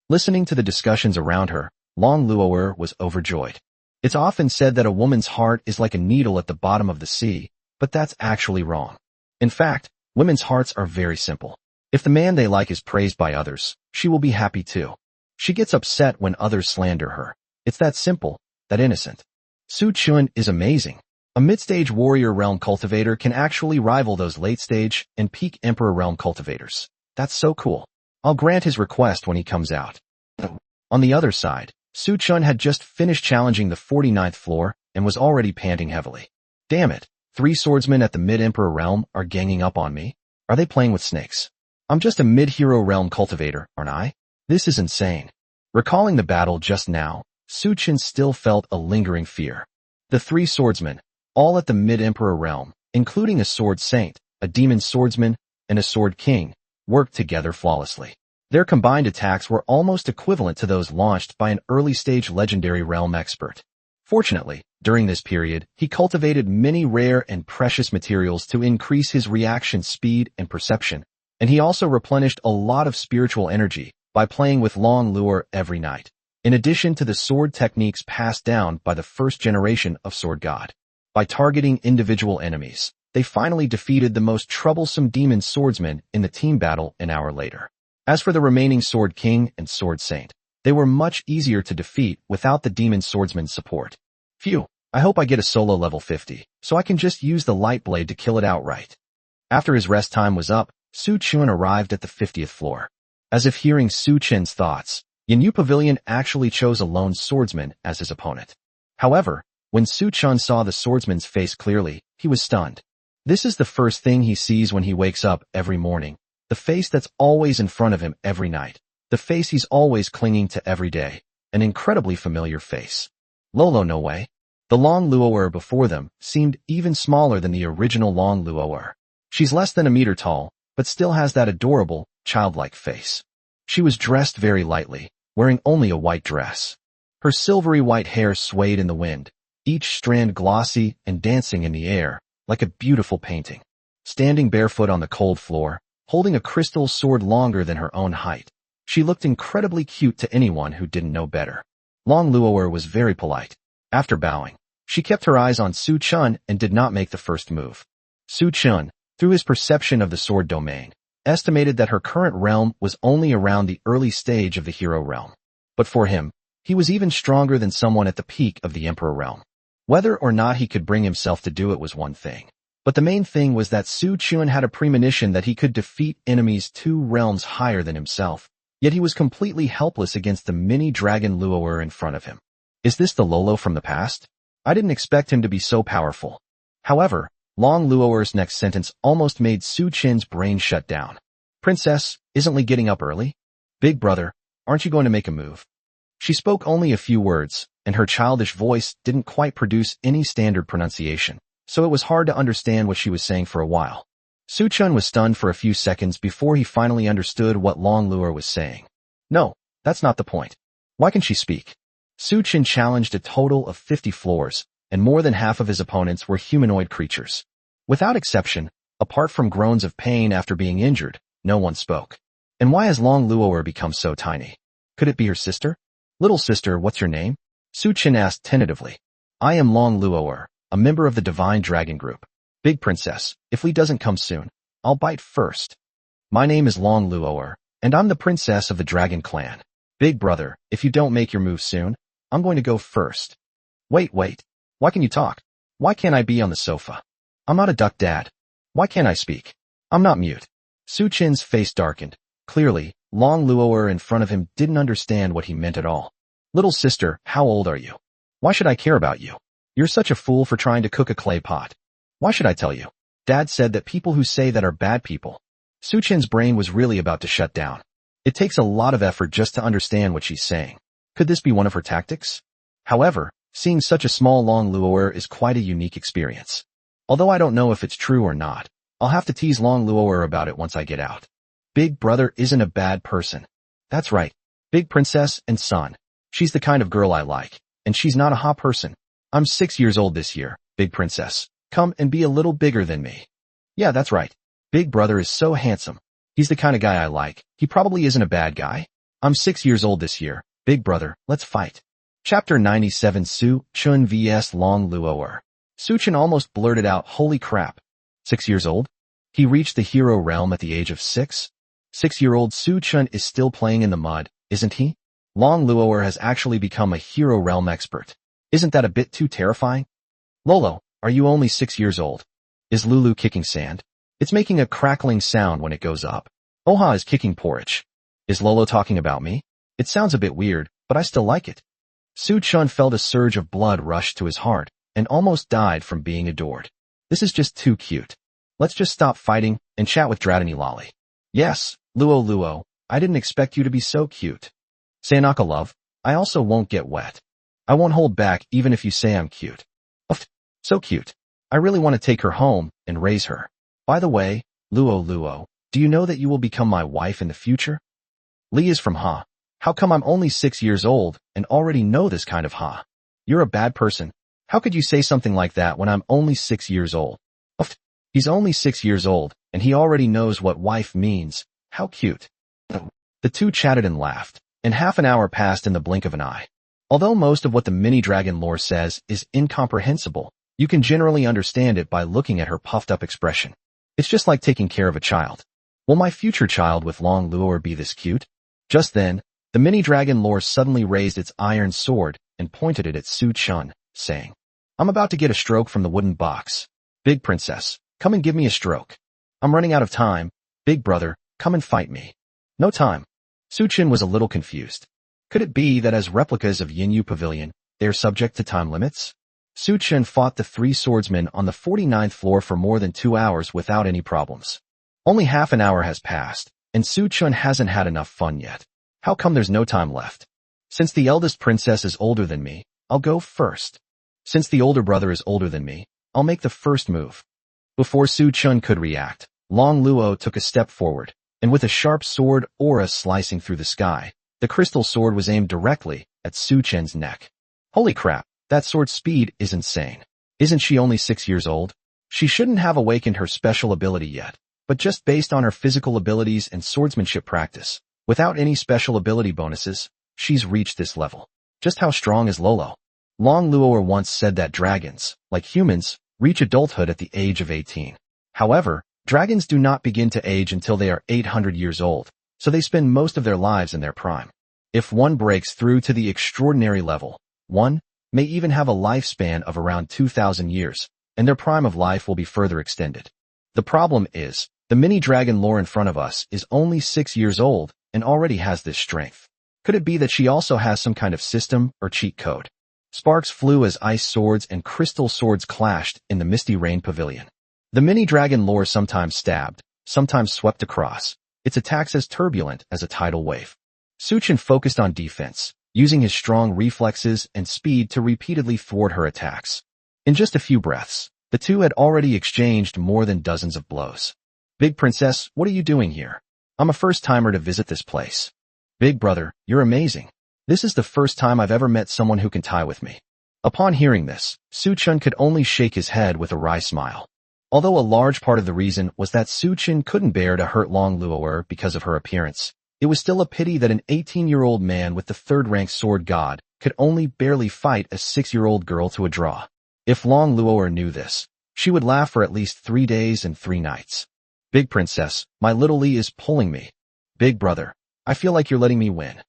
Listening to the discussions around her, Long Luo'er was overjoyed. It's often said that a woman's heart is like a needle at the bottom of the sea, but that's actually wrong. In fact, women's hearts are very simple. If the man they like is praised by others, she will be happy too. She gets upset when others slander her. It's that simple, that innocent. Su Chen is amazing. A mid-stage warrior realm cultivator can actually rival those late-stage and peak emperor realm cultivators. That's so cool. I'll grant his request when he comes out. On the other side, Su Chen had just finished challenging the 49th floor and was already panting heavily. Damn it, 3 swordsmen at the mid-emperor realm are ganging up on me. Are they playing with snakes? I'm just a mid-hero realm cultivator, aren't I? This is insane. Recalling the battle just now, Su Chen still felt a lingering fear. The 3 swordsmen, all at the mid-emperor realm, including a sword saint, a demon swordsman, and a sword king, worked together flawlessly. Their combined attacks were almost equivalent to those launched by an early-stage legendary realm expert. Fortunately, during this period, he cultivated many rare and precious materials to increase his reaction speed and perception, and he also replenished a lot of spiritual energy by playing with Long Luo'er every night, in addition to the sword techniques passed down by the first generation of Sword God. By targeting individual enemies, they finally defeated the most troublesome demon swordsman in the team battle an hour later. As for the remaining Sword King and Sword Saint, they were much easier to defeat without the demon swordsman's support. Phew, I hope I get a solo level 50, so I can just use the light blade to kill it outright. After his rest time was up, Su Chen arrived at the 50th floor. As if hearing Su Chen's thoughts, Yanyu Pavilion actually chose a lone swordsman as his opponent. However, when Su Chen saw the swordsman's face clearly, he was stunned. This is the first thing he sees when he wakes up every morning. The face that's always in front of him every night. The face he's always clinging to every day. An incredibly familiar face. Lolo no way. The Long Luo'er before them seemed even smaller than the original Long Luo'er. She's less than a meter tall, but still has that adorable, childlike face. She was dressed very lightly, wearing only a white dress. Her silvery white hair swayed in the wind, each strand glossy and dancing in the air, like a beautiful painting. Standing barefoot on the cold floor, holding a crystal sword longer than her own height, she looked incredibly cute to anyone who didn't know better. Long Luo'er was very polite. After bowing, she kept her eyes on Su Chun and did not make the first move. Su Chun, through his perception of the sword domain, estimated that her current realm was only around the early stage of the hero realm. But for him, he was even stronger than someone at the peak of the emperor realm. Whether or not he could bring himself to do it was one thing. But the main thing was that Su Chun had a premonition that he could defeat enemies 2 realms higher than himself, yet he was completely helpless against the mini dragon Luo'er in front of him. Is this the Lolo from the past? I didn't expect him to be so powerful. However, Long Luo'er's next sentence almost made Su Chin's brain shut down. Princess, isn't Li getting up early? Big brother, aren't you going to make a move? She spoke only a few words, and her childish voice didn't quite produce any standard pronunciation, so it was hard to understand what she was saying for a while. Su Chun was stunned for a few seconds before he finally understood what Long Luo'er was saying. No, that's not the point. Why can she speak? Su Chun challenged a total of 50 floors, and more than half of his opponents were humanoid creatures. Without exception, apart from groans of pain after being injured, no one spoke. And why has Long Luo'er become so tiny? Could it be her sister? Little sister, what's your name? Su Chun asked tentatively. I am Long Luo'er, a member of the Divine Dragon Group. Big princess, if Li doesn't come soon, I'll bite first. My name is Long Luo'er, and I'm the princess of the Dragon Clan. Big brother, if you don't make your move soon, I'm going to go first. Wait. Why can you talk? Why can't I be on the sofa? I'm not a duck dad. Why can't I speak? I'm not mute. Su Chin's face darkened. Clearly, Long Luo'er in front of him didn't understand what he meant at all. Little sister, how old are you? Why should I care about you? You're such a fool for trying to cook a clay pot. Why should I tell you? Dad said that people who say that are bad people. Su Chin's brain was really about to shut down. It takes a lot of effort just to understand what she's saying. Could this be one of her tactics? However, seeing such a small Long Luo'er is quite a unique experience. Although I don't know if it's true or not, I'll have to tease Long Luo'er about it once I get out. Big brother isn't a bad person. That's right. Big princess and son. She's the kind of girl I like, and she's not a hot person. I'm 6 years old this year, big princess. Come and be a little bigger than me. Yeah, that's right. Big brother is so handsome. He's the kind of guy I like. He probably isn't a bad guy. I'm 6 years old this year. Big brother, let's fight. Chapter 97 Su Chun vs Long Luo'er. Su Chun almost blurted out, holy crap. 6 years old? He reached the hero realm at the age of 6? 6-year-old Su Chun is still playing in the mud, isn't he? Long Luo'er has actually become a hero realm expert. Isn't that a bit too terrifying? Lolo, are you only 6 years old? Is Lulu kicking sand? It's making a crackling sound when it goes up. Oha is kicking porridge. Is Lolo talking about me? It sounds a bit weird, but I still like it. Su Chun felt a surge of blood rush to his heart and almost died from being adored. This is just too cute. Let's just stop fighting and chat with Dratini Loli. Yes, Luo, I didn't expect you to be so cute. Sayonaka love, I also won't get wet. I won't hold back even if you say I'm cute. Uff, so cute. I really want to take her home and raise her. By the way, Luo, do you know that you will become my wife in the future? Li is from Ha. How come I'm only 6 years old and already know this kind of Ha? You're a bad person. How could you say something like that when I'm only 6 years old? Uff, he's only 6 years old and he already knows what wife means. How cute. The two chatted and laughed, and half an hour passed in the blink of an eye. Although most of what the mini-dragon lore says is incomprehensible, you can generally understand it by looking at her puffed-up expression. It's just like taking care of a child. Will my future child with Long Luo'er be this cute? Just then, the mini-dragon lore suddenly raised its iron sword and pointed it at Su Chun, saying, I'm about to get a stroke from the wooden box. Big princess, come and give me a stroke. I'm running out of time. Big brother, come and fight me. No time. Su Chun was a little confused. Could it be that as replicas of Yinyu Pavilion, they are subject to time limits? Su Chen fought the three swordsmen on the 49th floor for more than 2 hours without any problems. Only half an hour has passed, and Su Chen hasn't had enough fun yet. How come there's no time left? Since the eldest princess is older than me, I'll go first. Since the older brother is older than me, I'll make the first move. Before Su Chen could react, Long Luo took a step forward, and with a sharp sword aura slicing through the sky, the crystal sword was aimed directly at Su Chen's neck. Holy crap, that sword's speed is insane. Isn't she only 6 years old? She shouldn't have awakened her special ability yet, but just based on her physical abilities and swordsmanship practice, without any special ability bonuses, she's reached this level. Just how strong is Lolo? Long Luo once said that dragons, like humans, reach adulthood at the age of 18. However, dragons do not begin to age until they are 800 years old, so they spend most of their lives in their prime. If one breaks through to the extraordinary level, one may even have a lifespan of around 2,000 years, and their prime of life will be further extended. The problem is, the mini-dragon lore in front of us is only 6 years old and already has this strength. Could it be that she also has some kind of system or cheat code? Sparks flew as ice swords and crystal swords clashed in the Misty Rain Pavilion. The mini-dragon lore sometimes stabbed, sometimes swept across, its attacks as turbulent as a tidal wave. Su Chen focused on defense, using his strong reflexes and speed to repeatedly thwart her attacks. In just a few breaths, the two had already exchanged more than dozens of blows. Big Princess, what are you doing here? I'm a first-timer to visit this place. Big brother, you're amazing. This is the first time I've ever met someone who can tie with me. Upon hearing this, Su Chen could only shake his head with a wry smile. Although a large part of the reason was that Su Chen couldn't bear to hurt Long Luo because of her appearance, it was still a pity that an 18-year-old man with the third-ranked sword god could only barely fight a 6-year-old girl to a draw. If Long Luo knew this, she would laugh for at least 3 days and 3 nights. Big Princess, my little Li is pulling me. Big brother, I feel like you're letting me win.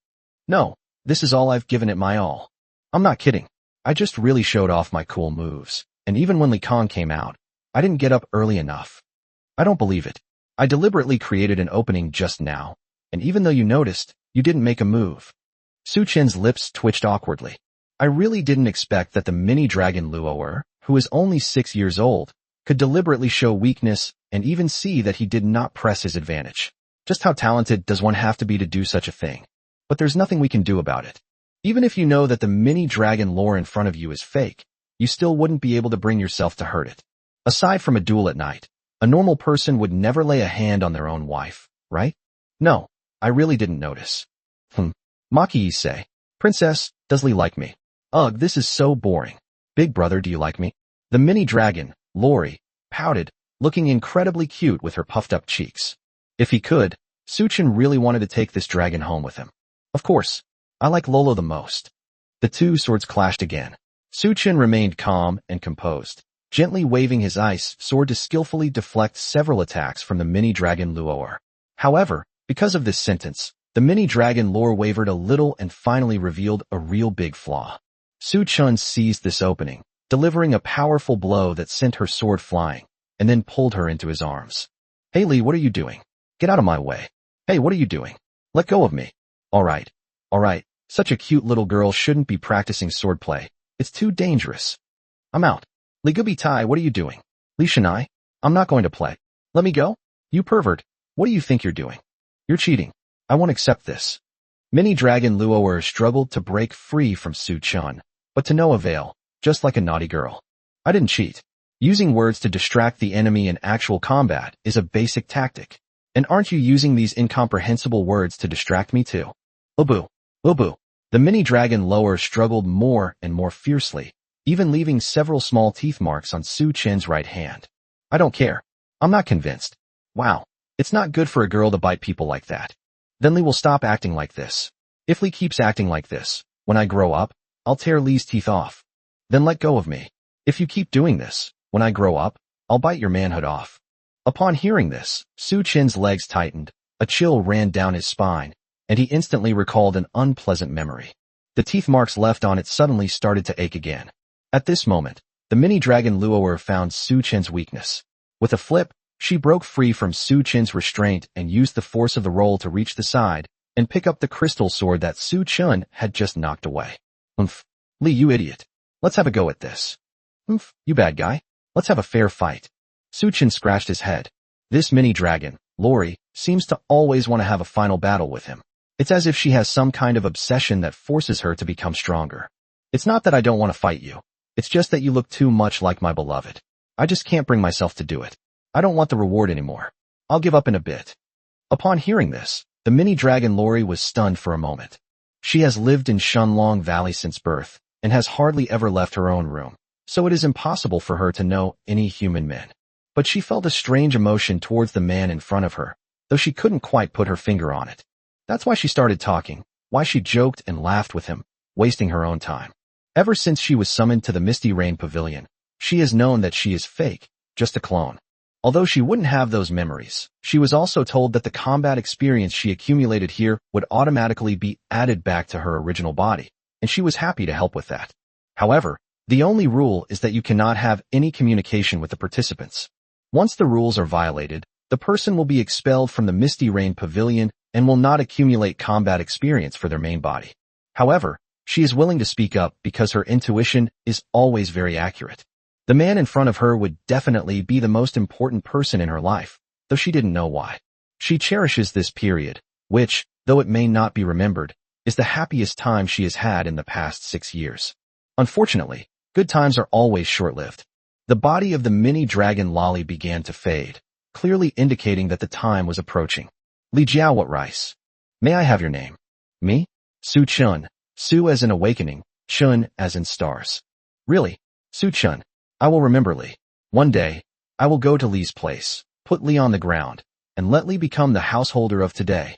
No, this is all I've given it my all. I'm not kidding. I just really showed off my cool moves, and even when Li Kong came out, I didn't get up early enough. I don't believe it. I deliberately created an opening just now, and even though you noticed, you didn't make a move. Su Chen's lips twitched awkwardly. I really didn't expect that the mini-dragon Luoer, who is only 6 years old, could deliberately show weakness and even see that he did not press his advantage. Just how talented does one have to be to do such a thing? But there's nothing we can do about it. Even if you know that the mini-dragon lore in front of you is fake, you still wouldn't be able to bring yourself to hurt it. Aside from a duel at night, a normal person would never lay a hand on their own wife, right? No, I really didn't notice. Maki say, Princess, does Li like me? Ugh, this is so boring. Big brother, do you like me? The mini-dragon, Lori, pouted, looking incredibly cute with her puffed-up cheeks. If he could, Su Chen really wanted to take this dragon home with him. Of course, I like Lolo the most. The two swords clashed again. Su Chen remained calm and composed, gently waving his ice sword to skillfully deflect several attacks from the mini-dragon Luoer. However, because of this sentence, the mini-dragon lore wavered a little and finally revealed a real big flaw. Su Chen seized this opening, delivering a powerful blow that sent her sword flying, and then pulled her into his arms. Hey Li, what are you doing? Get out of my way. Hey, what are you doing? Let go of me. Alright. Such a cute little girl shouldn't be practicing swordplay. It's too dangerous. I'm out. Li Gubi Tai, what are you doing? Li Shanai? I'm not going to play. Let me go? You pervert. What do you think you're doing? You're cheating. I won't accept this. Mini-dragon Luoer struggled to break free from Su Chen, but to no avail, just like a naughty girl. I didn't cheat. Using words to distract the enemy in actual combat is a basic tactic. And aren't you using these incomprehensible words to distract me too? Ubu. The mini-dragon Luoer struggled more and more fiercely, even leaving several small teeth marks on Su Chen's right hand. I don't care. I'm not convinced. Wow. It's not good for a girl to bite people like that. Then Li will stop acting like this. If Li keeps acting like this, when I grow up, I'll tear Li's teeth off. Then let go of me. If you keep doing this, when I grow up, I'll bite your manhood off. Upon hearing this, Su Chen's legs tightened, a chill ran down his spine, and he instantly recalled an unpleasant memory. The teeth marks left on it suddenly started to ache again. At this moment, the mini-dragon Luoer found Su Chen's weakness. With a flip, she broke free from Su Chen's restraint and used the force of the roll to reach the side and pick up the crystal sword that Su Chen had just knocked away. Li, you idiot. Let's have a go at this. Oomph, you bad guy. Let's have a fair fight. Suchin scratched his head. This mini dragon, Lori, seems to always want to have a final battle with him. It's as if she has some kind of obsession that forces her to become stronger. It's not that I don't want to fight you. It's just that you look too much like my beloved. I just can't bring myself to do it. I don't want the reward anymore. I'll give up in a bit. Upon hearing this, the mini dragon Lori was stunned for a moment. She has lived in Shunlong Valley since birth, and has hardly ever left her own room, so it is impossible for her to know any human men. But she felt a strange emotion towards the man in front of her, though she couldn't quite put her finger on it. That's why she started talking, why she joked and laughed with him, wasting her own time. Ever since she was summoned to the Misty Rain Pavilion, she has known that she is fake, just a clone. Although she wouldn't have those memories, she was also told that the combat experience she accumulated here would automatically be added back to her original body, and she was happy to help with that. However, the only rule is that you cannot have any communication with the participants. Once the rules are violated, the person will be expelled from the Misty Rain Pavilion and will not accumulate combat experience for their main body. However, she is willing to speak up because her intuition is always very accurate. The man in front of her would definitely be the most important person in her life, though she didn't know why. She cherishes this period, which, though it may not be remembered, is the happiest time she has had in the past 6 years. Unfortunately, good times are always short-lived. The body of the mini dragon Loli began to fade, clearly indicating that the time was approaching. Li Jiao, what rice? May I have your name? Me? Su Chun. Su as in awakening, Chun as in stars. Really? Su Chun. I will remember Li. One day, I will go to Li's place, put Li on the ground, and let Li become the householder of today.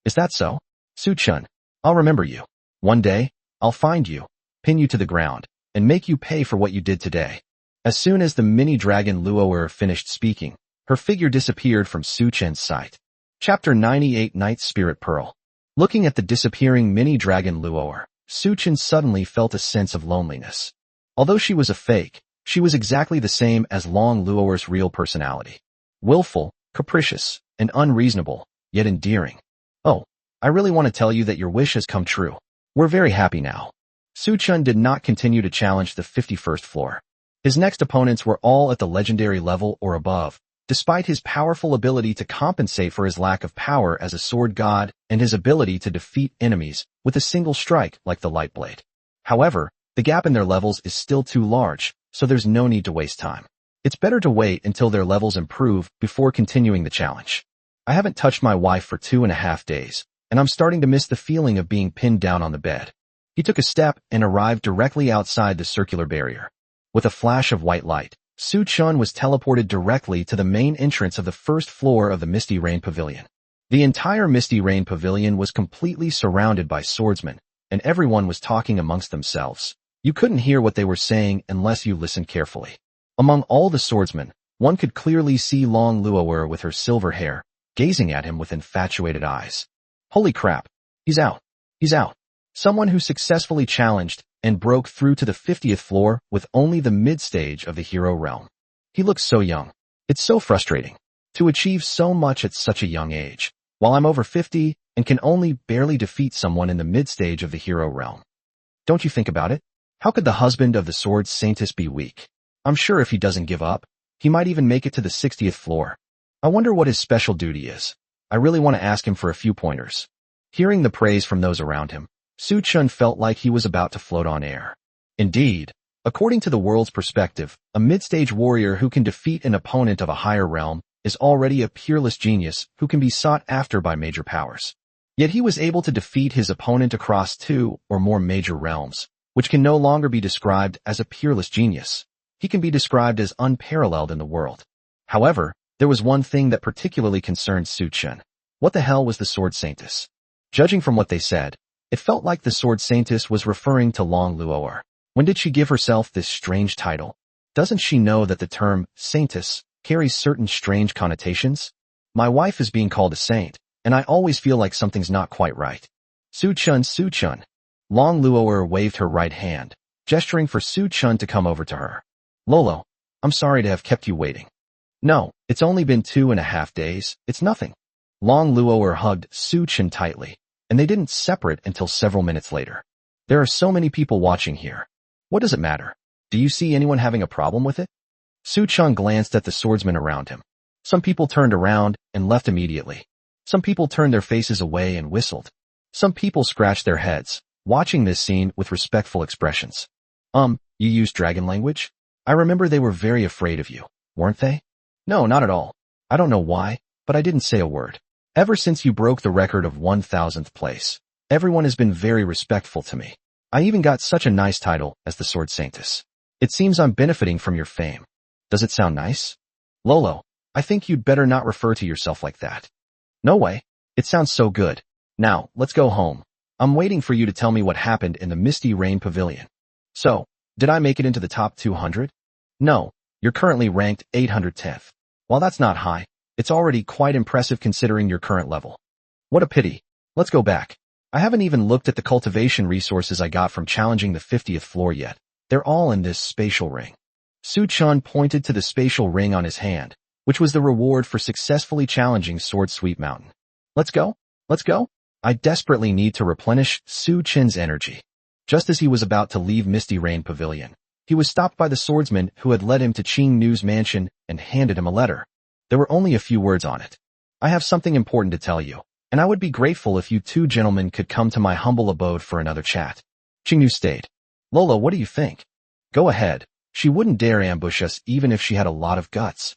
Is that so? Su Chun, I'll remember you. One day, I'll find you, pin you to the ground, and make you pay for what you did today. As soon as the mini dragon Luoer finished speaking, her figure disappeared from Su Chen's sight. Chapter 98 Night Spirit Pearl. Looking at the disappearing mini dragon Luoer, Su Chen suddenly felt a sense of loneliness. Although she was a fake, she was exactly the same as Long Luoer's real personality. Willful, capricious, and unreasonable, yet endearing. Oh, I really want to tell you that your wish has come true. We're very happy now. Su Chun did not continue to challenge the 51st floor. His next opponents were all at the legendary level or above, despite his powerful ability to compensate for his lack of power as a sword god and his ability to defeat enemies with a single strike like the light blade. However, the gap in their levels is still too large, so there's no need to waste time. It's better to wait until their levels improve before continuing the challenge. I haven't touched my wife for 2.5 days, and I'm starting to miss the feeling of being pinned down on the bed. He took a step and arrived directly outside the circular barrier. With a flash of white light, Su Chun was teleported directly to the main entrance of the first floor of the Misty Rain Pavilion. The entire Misty Rain Pavilion was completely surrounded by swordsmen, and everyone was talking amongst themselves. You couldn't hear what they were saying unless you listened carefully. Among all the swordsmen, one could clearly see Long Luoer with her silver hair, gazing at him with infatuated eyes. Holy crap! He's out! He's out! Someone who successfully challenged and broke through to the 50th floor with only the mid-stage of the hero realm. He looks so young. It's so frustrating to achieve so much at such a young age, while I'm over 50 and can only barely defeat someone in the mid-stage of the hero realm. Don't you think about it? How could the husband of the sword saintess be weak? I'm sure if he doesn't give up, he might even make it to the 60th floor. I wonder what his special duty is. I really want to ask him for a few pointers. Hearing the praise from those around him, Su Chun felt like he was about to float on air. Indeed, according to the world's perspective, a mid-stage warrior who can defeat an opponent of a higher realm is already a peerless genius who can be sought after by major powers. Yet he was able to defeat his opponent across 2 or more major realms, which can no longer be described as a peerless genius. He can be described as unparalleled in the world. However, there was one thing that particularly concerned Su Chun. What the hell was the sword saintess? Judging from what they said, it felt like the sword saintess was referring to Long Luoer. When did she give herself this strange title? Doesn't she know that the term saintess carries certain strange connotations? My wife is being called a saint, and I always feel like something's not quite right. Su Chun, Su Chun. Long Luoer waved her right hand, gesturing for Su Chun to come over to her. Lolo, I'm sorry to have kept you waiting. No, it's only been 2.5 days, it's nothing. Long Luoer hugged Su Chun tightly, and they didn't separate until several minutes later. There are so many people watching here. What does it matter? Do you see anyone having a problem with it? Su Chun glanced at the swordsmen around him. Some people turned around and left immediately. Some people turned their faces away and whistled. Some people scratched their heads, watching this scene with respectful expressions. You used dragon language? I remember they were very afraid of you, weren't they? No, not at all. I don't know why, but I didn't say a word. Ever since you broke the record of 1000th place, everyone has been very respectful to me. I even got such a nice title as the Sword Saintess. It seems I'm benefiting from your fame. Does it sound nice? Lolo, I think you'd better not refer to yourself like that. No way. It sounds so good. Now, let's go home. I'm waiting for you to tell me what happened in the Misty Rain Pavilion. So, did I make it into the top 200? No, you're currently ranked 810th. While that's not high, it's already quite impressive considering your current level. What a pity. Let's go back. I haven't even looked at the cultivation resources I got from challenging the 50th floor yet. They're all in this spatial ring. Su Chun pointed to the spatial ring on his hand, which was the reward for successfully challenging Sword Sweep Mountain. Let's go? Let's go? I desperately need to replenish Su Chun's energy. Just as he was about to leave Misty Rain Pavilion, he was stopped by the swordsman who had led him to Qing Nu's mansion and handed him a letter. There were only a few words on it. I have something important to tell you, and I would be grateful if you two gentlemen could come to my humble abode for another chat. Qing Nu stayed. Lolo, what do you think? Go ahead. She wouldn't dare ambush us even if she had a lot of guts.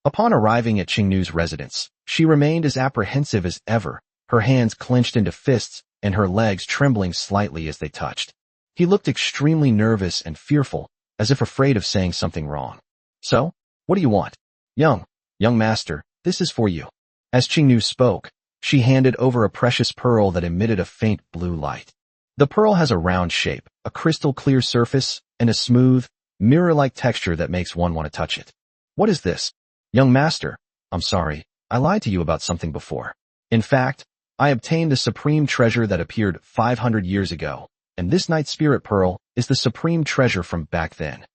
Upon arriving at Qing Nu's residence, she remained as apprehensive as ever, her hands clenched into fists and her legs trembling slightly as they touched. He looked extremely nervous and fearful, as if afraid of saying something wrong. So, what do you want? Young master, this is for you. As Qing Nu spoke, she handed over a precious pearl that emitted a faint blue light. The pearl has a round shape, a crystal clear surface, and a smooth, mirror-like texture that makes one want to touch it. What is this? Young master, I'm sorry, I lied to you about something before. In fact, I obtained the supreme treasure that appeared 500 years ago, and this Night Spirit Pearl is the supreme treasure from back then.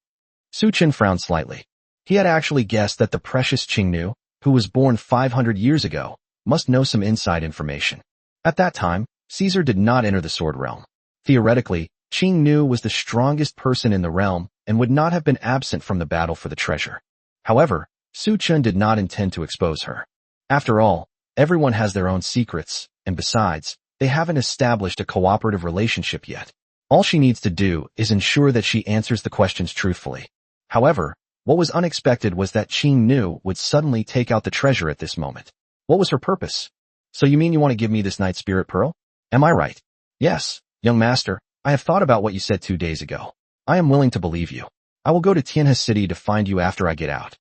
Su Chun frowned slightly. He had actually guessed that the precious Qing Nu, who was born 500 years ago, must know some inside information. At that time, Caesar did not enter the sword realm. Theoretically, Qing Nu was the strongest person in the realm and would not have been absent from the battle for the treasure. However, Su Chun did not intend to expose her. After all, everyone has their own secrets, and besides, they haven't established a cooperative relationship yet. All she needs to do is ensure that she answers the questions truthfully. However, what was unexpected was that Qing Nu would suddenly take out the treasure at this moment. What was her purpose? So you mean you want to give me this Night Spirit Pearl? Am I right? Yes, young master, I have thought about what you said 2 days ago. I am willing to believe you. I will go to Tianhe City to find you after I get out.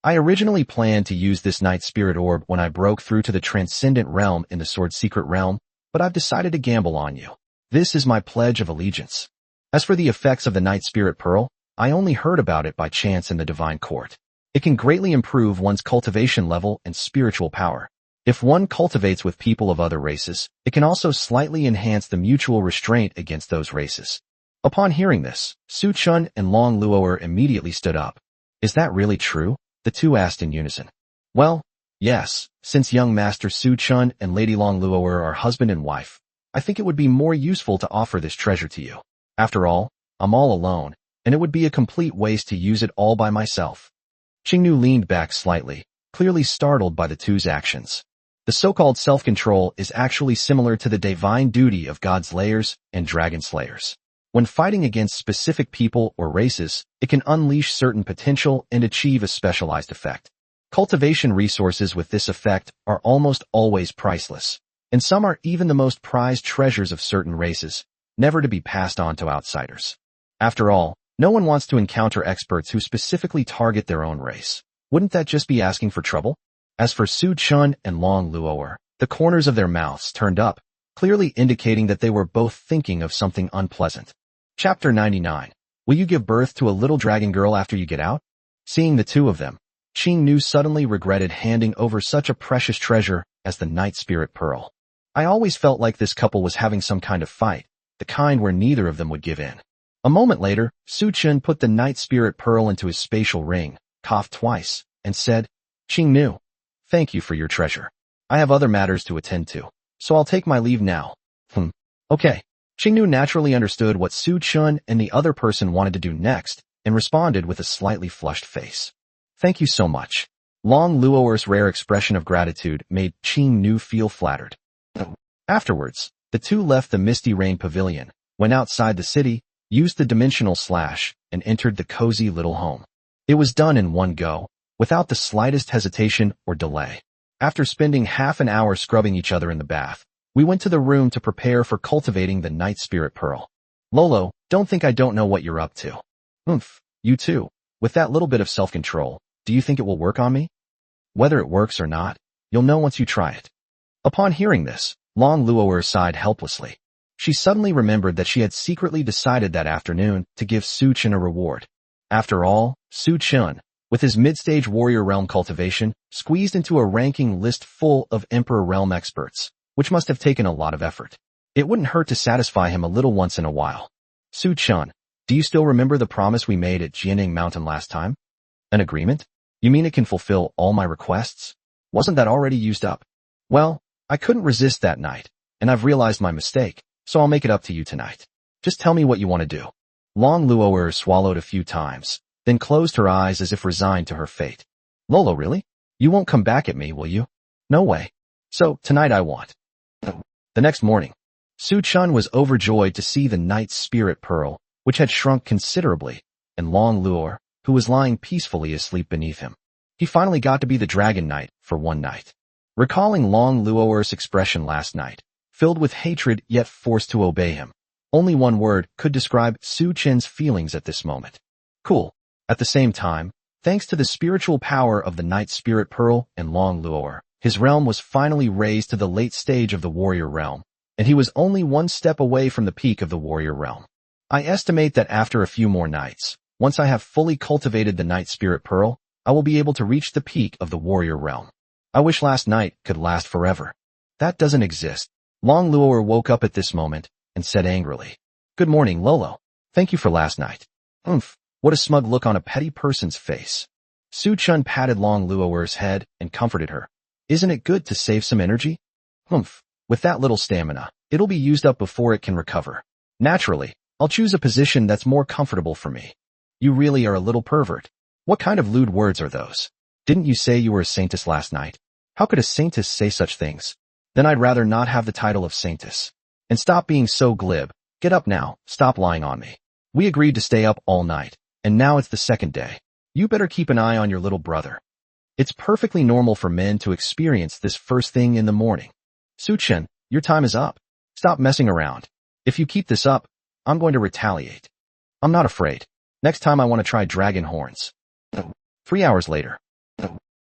I originally planned to use this Night Spirit Orb when I broke through to the Transcendent Realm in the Sword Secret Realm, but I've decided to gamble on you. This is my pledge of allegiance. As for the effects of the Night Spirit Pearl, I only heard about it by chance in the Divine Court. It can greatly improve one's cultivation level and spiritual power. If one cultivates with people of other races, it can also slightly enhance the mutual restraint against those races. Upon hearing this, Su Chun and Long Luoer immediately stood up. Is that really true? The two asked in unison. Well, yes, since young Master Su Chun and Lady Long Luoer are husband and wife, I think it would be more useful to offer this treasure to you. After all, I'm all alone, and it would be a complete waste to use it all by myself. Qing Nu leaned back slightly, clearly startled by the two's actions. The so-called self-control is actually similar to the divine duty of God Slayers and Dragon Slayers. When fighting against specific people or races, it can unleash certain potential and achieve a specialized effect. Cultivation resources with this effect are almost always priceless, and some are even the most prized treasures of certain races, never to be passed on to outsiders. After all, no one wants to encounter experts who specifically target their own race. Wouldn't that just be asking for trouble? As for Su Chun and Long Luoer, the corners of their mouths turned up, clearly indicating that they were both thinking of something unpleasant. Chapter 99. Will you give birth to a little dragon girl after you get out? Seeing the two of them, Qing Nu suddenly regretted handing over such a precious treasure as the Night Spirit Pearl. I always felt like this couple was having some kind of fight, the kind where neither of them would give in. A moment later, Su Chun put the Night Spirit Pearl into his spatial ring, coughed twice, and said, Qing Nu, thank you for your treasure. I have other matters to attend to, so I'll take my leave now. Okay. Qing Nu naturally understood what Su Chun and the other person wanted to do next, and responded with a slightly flushed face. Thank you so much. Long Luo'er's rare expression of gratitude made Qing Nu feel flattered. Afterwards, the two left the Misty Rain Pavilion, went outside the city, used the dimensional slash, and entered the cozy little home. It was done in one go, without the slightest hesitation or delay. After spending half an hour scrubbing each other in the bath, we went to the room to prepare for cultivating the Night Spirit Pearl. Lolo, don't think I don't know what you're up to. You too. With that little bit of self-control, do you think it will work on me? Whether it works or not, you'll know once you try it. Upon hearing this, Long Luo'er sighed helplessly. She suddenly remembered that she had secretly decided that afternoon to give Su Chen a reward. After all, Su Chen, with his mid-stage warrior realm cultivation, squeezed into a ranking list full of Emperor realm experts, which must have taken a lot of effort. It wouldn't hurt to satisfy him a little once in a while. Su Chen, do you still remember the promise we made at Jianing Mountain last time? An agreement? You mean it can fulfill all my requests? Wasn't that already used up? Well, I couldn't resist that night, and I've realized my mistake, so I'll make it up to you tonight. Just tell me what you want to do. Long Luo'er swallowed a few times, then closed her eyes as if resigned to her fate. Lolo, really? You won't come back at me, will you? No way. So, tonight I want. The next morning, Su Chen was overjoyed to see the Night Spirit Pearl, which had shrunk considerably, and Long Luo'er, who was lying peacefully asleep beneath him. He finally got to be the Dragon Knight for one night. Recalling Long Luo'er's expression last night, filled with hatred yet forced to obey him, only one word could describe Su Chen's feelings at this moment. Cool. At the same time, thanks to the spiritual power of the Night Spirit Pearl and Long Luo'er, his realm was finally raised to the late stage of the warrior realm, and he was only one step away from the peak of the warrior realm. I estimate that after a few more nights, once I have fully cultivated the Night Spirit Pearl, I will be able to reach the peak of the warrior realm. I wish last night could last forever. That doesn't exist. Long Luo'er woke up at this moment and said angrily, Good morning, Lolo. Thank you for last night. What a smug look on a petty person's face. Su Chen patted Long Luo'er's head and comforted her. Isn't it good to save some energy? With that little stamina, it'll be used up before it can recover. Naturally, I'll choose a position that's more comfortable for me. You really are a little pervert. What kind of lewd words are those? Didn't you say you were a saintess last night? How could a saintess say such things? Then I'd rather not have the title of saintess. And stop being so glib. Get up now, stop lying on me. We agreed to stay up all night, and now it's the second day. You better keep an eye on your little brother. It's perfectly normal for men to experience this first thing in the morning. Su Chen, your time is up. Stop messing around. If you keep this up, I'm going to retaliate. I'm not afraid. Next time I want to try dragon horns. 3 hours later.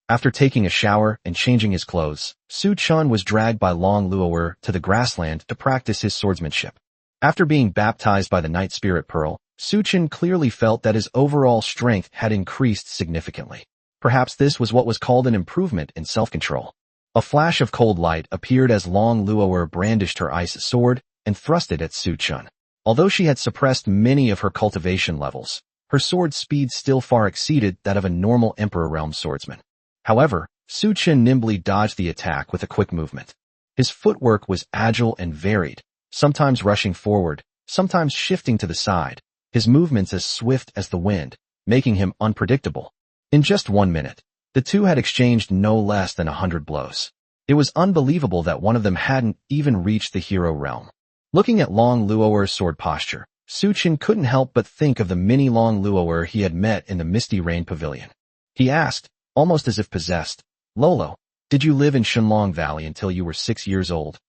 After taking a shower and changing his clothes, Su Chen was dragged by Long Luo'er to the grassland to practice his swordsmanship. After being baptized by the Night Spirit Pearl, Su Chen clearly felt that his overall strength had increased significantly. Perhaps this was what was called an improvement in self-control. A flash of cold light appeared as Long Luo'er brandished her ice sword and thrust it at Su Chen. Although she had suppressed many of her cultivation levels, her sword speed still far exceeded that of a normal Emperor Realm swordsman. However, Su Chen nimbly dodged the attack with a quick movement. His footwork was agile and varied, sometimes rushing forward, sometimes shifting to the side, his movements as swift as the wind, making him unpredictable. In just 1 minute, the two had exchanged no less than 100 blows. It was unbelievable that one of them hadn't even reached the hero realm. Looking at Long Luo'er's sword posture, Su Chen couldn't help but think of the mini Long Luo'er he had met in the Misty Rain Pavilion. He asked, almost as if possessed, Lolo, did you live in Shenlong Valley until you were 6 years old?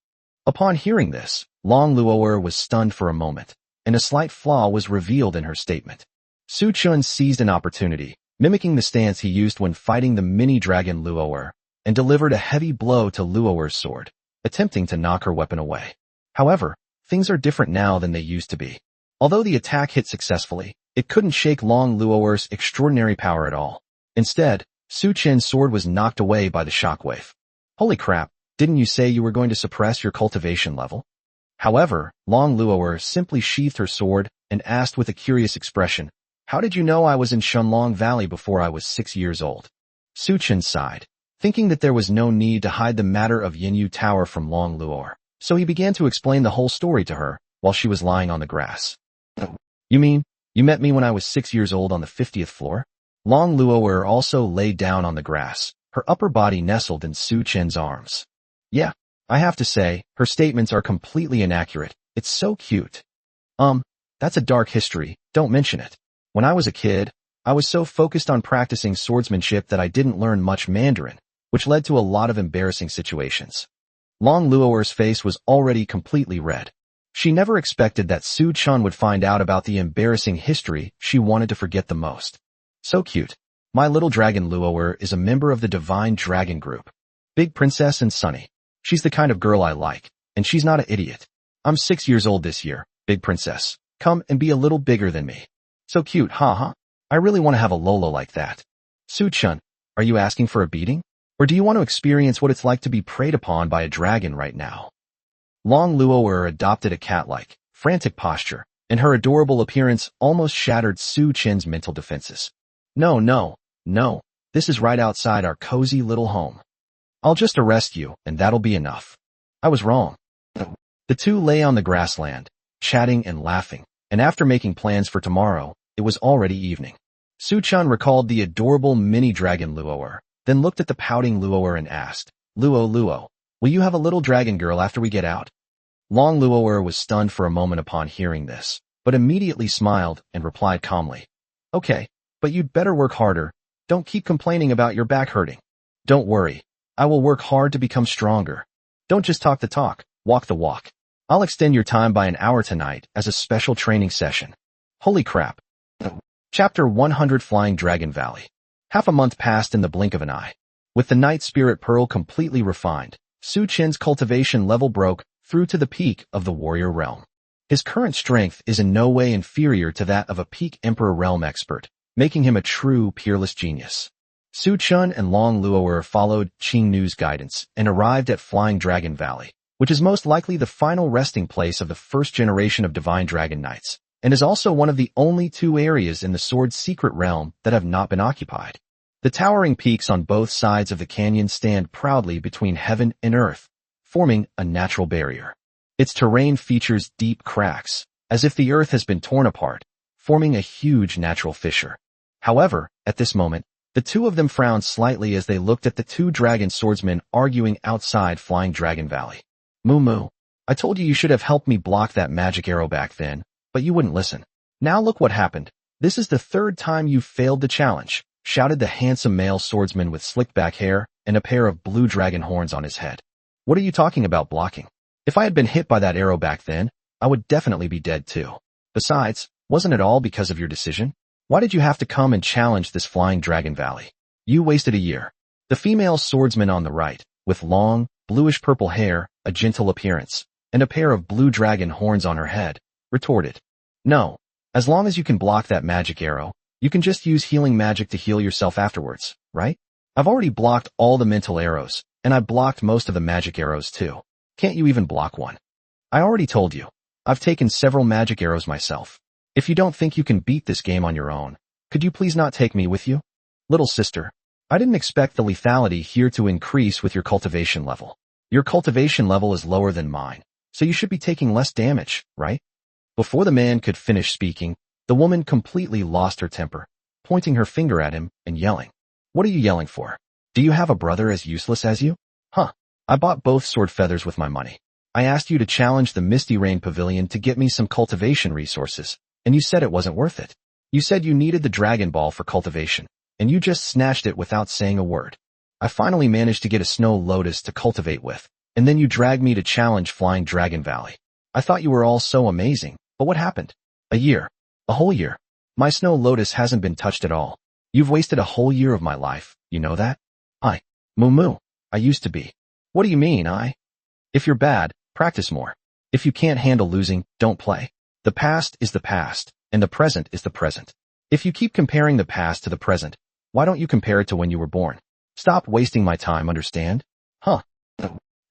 Upon hearing this, Long Luo'er was stunned for a moment, and a slight flaw was revealed in her statement. Su Chen seized an opportunity, mimicking the stance he used when fighting the mini-dragon Luo'er, and delivered a heavy blow to Luo'er's sword, attempting to knock her weapon away. However, things are different now than they used to be. Although the attack hit successfully, it couldn't shake Long Luo'er's extraordinary power at all. Instead, Su Chen's sword was knocked away by the shockwave. Holy crap, didn't you say you were going to suppress your cultivation level? However, Long Luo'er simply sheathed her sword and asked with a curious expression, How did you know I was in Shenlong Valley before I was 6 years old? Su Chen sighed, thinking that there was no need to hide the matter of Yinyu Tower from Long Luo'er, so he began to explain the whole story to her while she was lying on the grass. You mean, You met me when I was 6 years old on the 50th floor? Long Luoer also lay down on the grass, her upper body nestled in Su Chen's arms. Yeah, I have to say, her statements are completely inaccurate. It's so cute. That's a dark history, don't mention it. When I was a kid, I was so focused on practicing swordsmanship that I didn't learn much Mandarin, which led to a lot of embarrassing situations. Long Luoer's face was already completely red. She never expected that Su Chun would find out about the embarrassing history she wanted to forget the most. So cute. My little dragon Luoer is a member of the Divine Dragon Group. Big Princess and Sunny. She's the kind of girl I like, and she's not an idiot. I'm 6 years old this year, Big Princess. Come and be a little bigger than me. So cute, huh? I really want to have a Lolo like that. Su Chun, are you asking for a beating? Or do you want to experience what it's like to be preyed upon by a dragon right now? Long Luoer adopted a cat-like, frantic posture, and her adorable appearance almost shattered Su Chen's mental defenses. No. This is right outside our cozy little home. I'll just arrest you, and that'll be enough. I was wrong. The two lay on the grassland, chatting and laughing, and after making plans for tomorrow, it was already evening. Su Chun recalled the adorable mini dragon Luoer, then looked at the pouting Luoer and asked, Luo, will you have a little dragon girl after we get out? Long Luoer was stunned for a moment upon hearing this, but immediately smiled and replied calmly, Okay, but you'd better work harder. Don't keep complaining about your back hurting. Don't worry. I will work hard to become stronger. Don't just talk the talk, walk the walk. I'll extend your time by an hour tonight as a special training session. Holy crap. Chapter 100 Flying Dragon Valley. Half a month passed in the blink of an eye. With the Night Spirit Pearl completely refined, Su Chen's cultivation level broke through to the peak of the warrior realm. His current strength is in no way inferior to that of a peak Emperor realm expert, making him a true peerless genius. Su Chun and Long Luoer followed Qing Nu's guidance and arrived at Flying Dragon Valley, which is most likely the final resting place of the first generation of Divine Dragon Knights, and is also one of the only two areas in the Sword's secret realm that have not been occupied. The towering peaks on both sides of the canyon stand proudly between heaven and earth, forming a natural barrier. Its terrain features deep cracks, as if the earth has been torn apart, forming a huge natural fissure. However, at this moment, the two of them frowned slightly as they looked at the two dragon swordsmen arguing outside Flying Dragon Valley. Moo, I told you should have helped me block that magic arrow back then, but you wouldn't listen. Now look what happened. This is the third time you've failed the challenge, shouted the handsome male swordsman with slicked back hair and a pair of blue dragon horns on his head. What are you talking about blocking? If I had been hit by that arrow back then, I would definitely be dead too. Besides, wasn't it all because of your decision? Why did you have to come and challenge this Flying Dragon Valley? You wasted a year. The female swordsman on the right, with long, bluish-purple hair, a gentle appearance, and a pair of blue dragon horns on her head, retorted. No, as long as you can block that magic arrow, you can just use healing magic to heal yourself afterwards, right? I've already blocked all the mental arrows, and I blocked most of the magic arrows too. Can't you even block one? I already told you. I've taken several magic arrows myself. If you don't think you can beat this game on your own, could you please not take me with you? Little sister, I didn't expect the lethality here to increase with your cultivation level. Your cultivation level is lower than mine, so you should be taking less damage, right? Before the man could finish speaking, the woman completely lost her temper, pointing her finger at him and yelling. What are you yelling for? Do you have a brother as useless as you? Huh. I bought both sword feathers with my money. I asked you to challenge the Misty Rain Pavilion to get me some cultivation resources, and you said it wasn't worth it. You said you needed the Dragon Ball for cultivation, and you just snatched it without saying a word. I finally managed to get a snow lotus to cultivate with, and then you dragged me to challenge Flying Dragon Valley. I thought you were all so amazing, but what happened? A year. A whole year. My snow lotus hasn't been touched at all. You've wasted a whole year of my life, you know that? Moo. I used to be. What do you mean, If you're bad, practice more. If you can't handle losing, don't play. The past is the past, and the present is the present. If you keep comparing the past to the present, why don't you compare it to when you were born? Stop wasting my time, understand? Huh.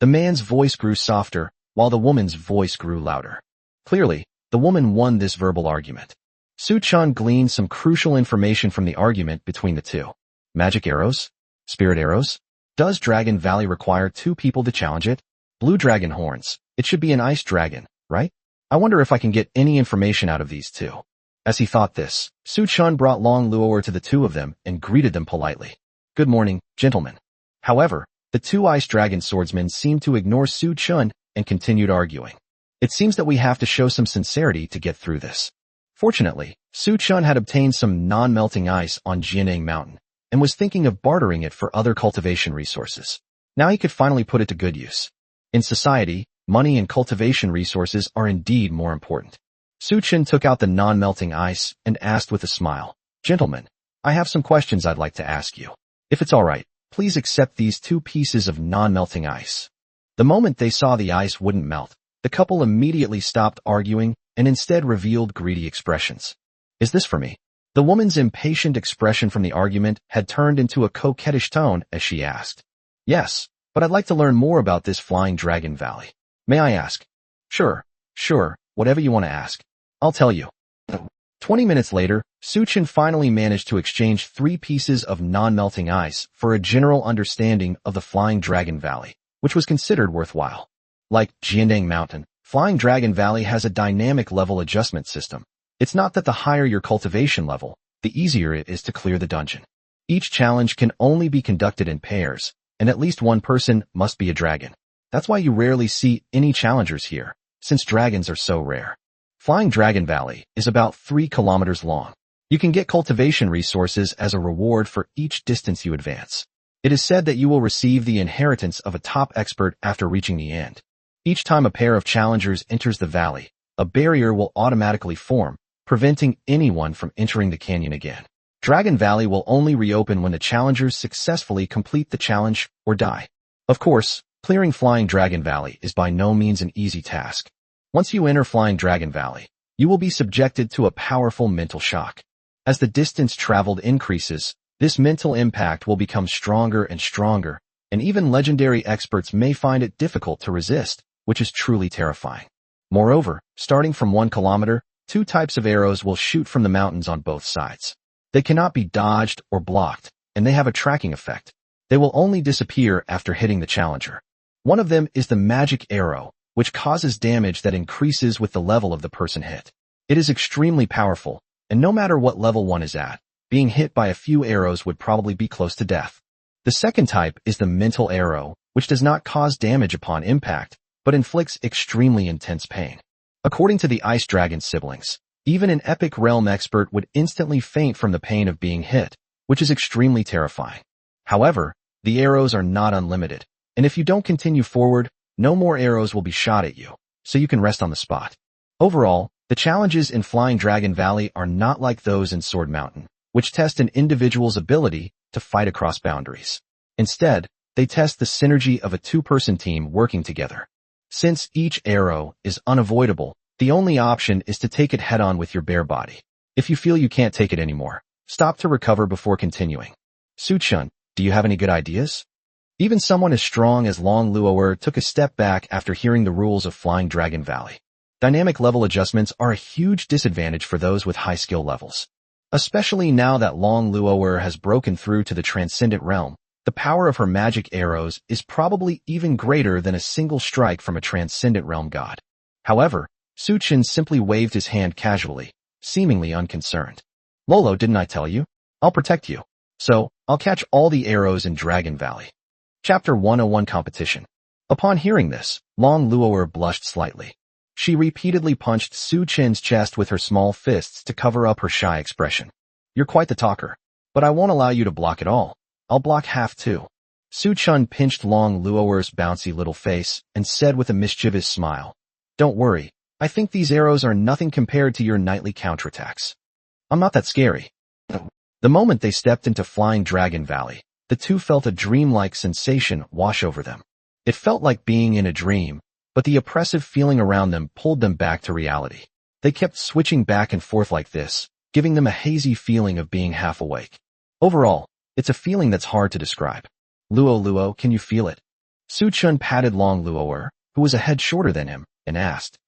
The man's voice grew softer, while the woman's voice grew louder. Clearly, the woman won this verbal argument. Su Chun gleaned some crucial information from the argument between the two. Magic arrows? Spirit arrows? Does Dragon Valley require two people to challenge it? Blue dragon horns. It should be an ice dragon, right? I wonder if I can get any information out of these two. As he thought this, Su Chun brought Long Luo'er to the two of them and greeted them politely. Good morning, gentlemen. However, the two ice dragon swordsmen seemed to ignore Su Chun and continued arguing. It seems that we have to show some sincerity to get through this. Fortunately, Su Chun had obtained some non-melting ice on Jianning Mountain and was thinking of bartering it for other cultivation resources. Now he could finally put it to good use. In society, money and cultivation resources are indeed more important. Su Chun took out the non-melting ice and asked with a smile, Gentlemen, I have some questions I'd like to ask you. If it's alright, please accept these 2 pieces of non-melting ice. The moment they saw the ice wouldn't melt, the couple immediately stopped arguing and instead revealed greedy expressions. Is this for me? The woman's impatient expression from the argument had turned into a coquettish tone as she asked. Yes, but I'd like to learn more about this Flying Dragon Valley. May I ask? Sure, whatever you want to ask. I'll tell you. 20 minutes later, Su Chun finally managed to exchange 3 pieces of non-melting ice for a general understanding of the Flying Dragon Valley, which was considered worthwhile. Like Jiandang Mountain, Flying Dragon Valley has a dynamic level adjustment system. It's not that the higher your cultivation level, the easier it is to clear the dungeon. Each challenge can only be conducted in pairs, and at least one person must be a dragon. That's why you rarely see any challengers here, since dragons are so rare. Flying Dragon Valley is about 3 kilometers long. You can get cultivation resources as a reward for each distance you advance. It is said that you will receive the inheritance of a top expert after reaching the end. Each time a pair of challengers enters the valley, a barrier will automatically form, preventing anyone from entering the canyon again. Dragon Valley will only reopen when the challengers successfully complete the challenge or die. Of course, clearing Flying Dragon Valley is by no means an easy task. Once you enter Flying Dragon Valley, you will be subjected to a powerful mental shock. As the distance traveled increases, this mental impact will become stronger and stronger, and even legendary experts may find it difficult to resist, which is truly terrifying. Moreover, starting from 1 kilometer, 2 types of arrows will shoot from the mountains on both sides. They cannot be dodged or blocked, and they have a tracking effect. They will only disappear after hitting the challenger. One of them is the magic arrow, which causes damage that increases with the level of the person hit. It is extremely powerful, and no matter what level one is at, being hit by a few arrows would probably be close to death. The second type is the mental arrow, which does not cause damage upon impact, but inflicts extremely intense pain. According to the Ice Dragon siblings, even an epic realm expert would instantly faint from the pain of being hit, which is extremely terrifying. However, the arrows are not unlimited, and if you don't continue forward, no more arrows will be shot at you, so you can rest on the spot. Overall, the challenges in Flying Dragon Valley are not like those in Sword Mountain, which test an individual's ability to fight across boundaries. Instead, they test the synergy of a 2-person team working together. Since each arrow is unavoidable, the only option is to take it head-on with your bare body. If you feel you can't take it anymore, stop to recover before continuing. Su Chun, do you have any good ideas? Even someone as strong as Long Luo'er took a step back after hearing the rules of Flying Dragon Valley. Dynamic level adjustments are a huge disadvantage for those with high skill levels. Especially now that Long Luo'er has broken through to the Transcendent Realm, the power of her magic arrows is probably even greater than a single strike from a Transcendent Realm god. However, Su Chun simply waved his hand casually, seemingly unconcerned. Lolo, didn't I tell you? I'll protect you. So, I'll catch all the arrows in Dragon Valley. Chapter 101 Competition. Upon hearing this, Long Luo'er blushed slightly. She repeatedly punched Su Chun's chest with her small fists to cover up her shy expression. You're quite the talker, but I won't allow you to block it all. I'll block half too. Su Chun pinched Long Luo'er's bouncy little face and said with a mischievous smile, Don't worry, I think these arrows are nothing compared to your nightly counterattacks. I'm not that scary. The moment they stepped into Flying Dragon Valley, the two felt a dreamlike sensation wash over them. It felt like being in a dream, but the oppressive feeling around them pulled them back to reality. They kept switching back and forth like this, giving them a hazy feeling of being half awake. Overall, it's a feeling that's hard to describe. Luo, can you feel it? Su Chun patted Long Luo'er, who was a head shorter than him, and asked.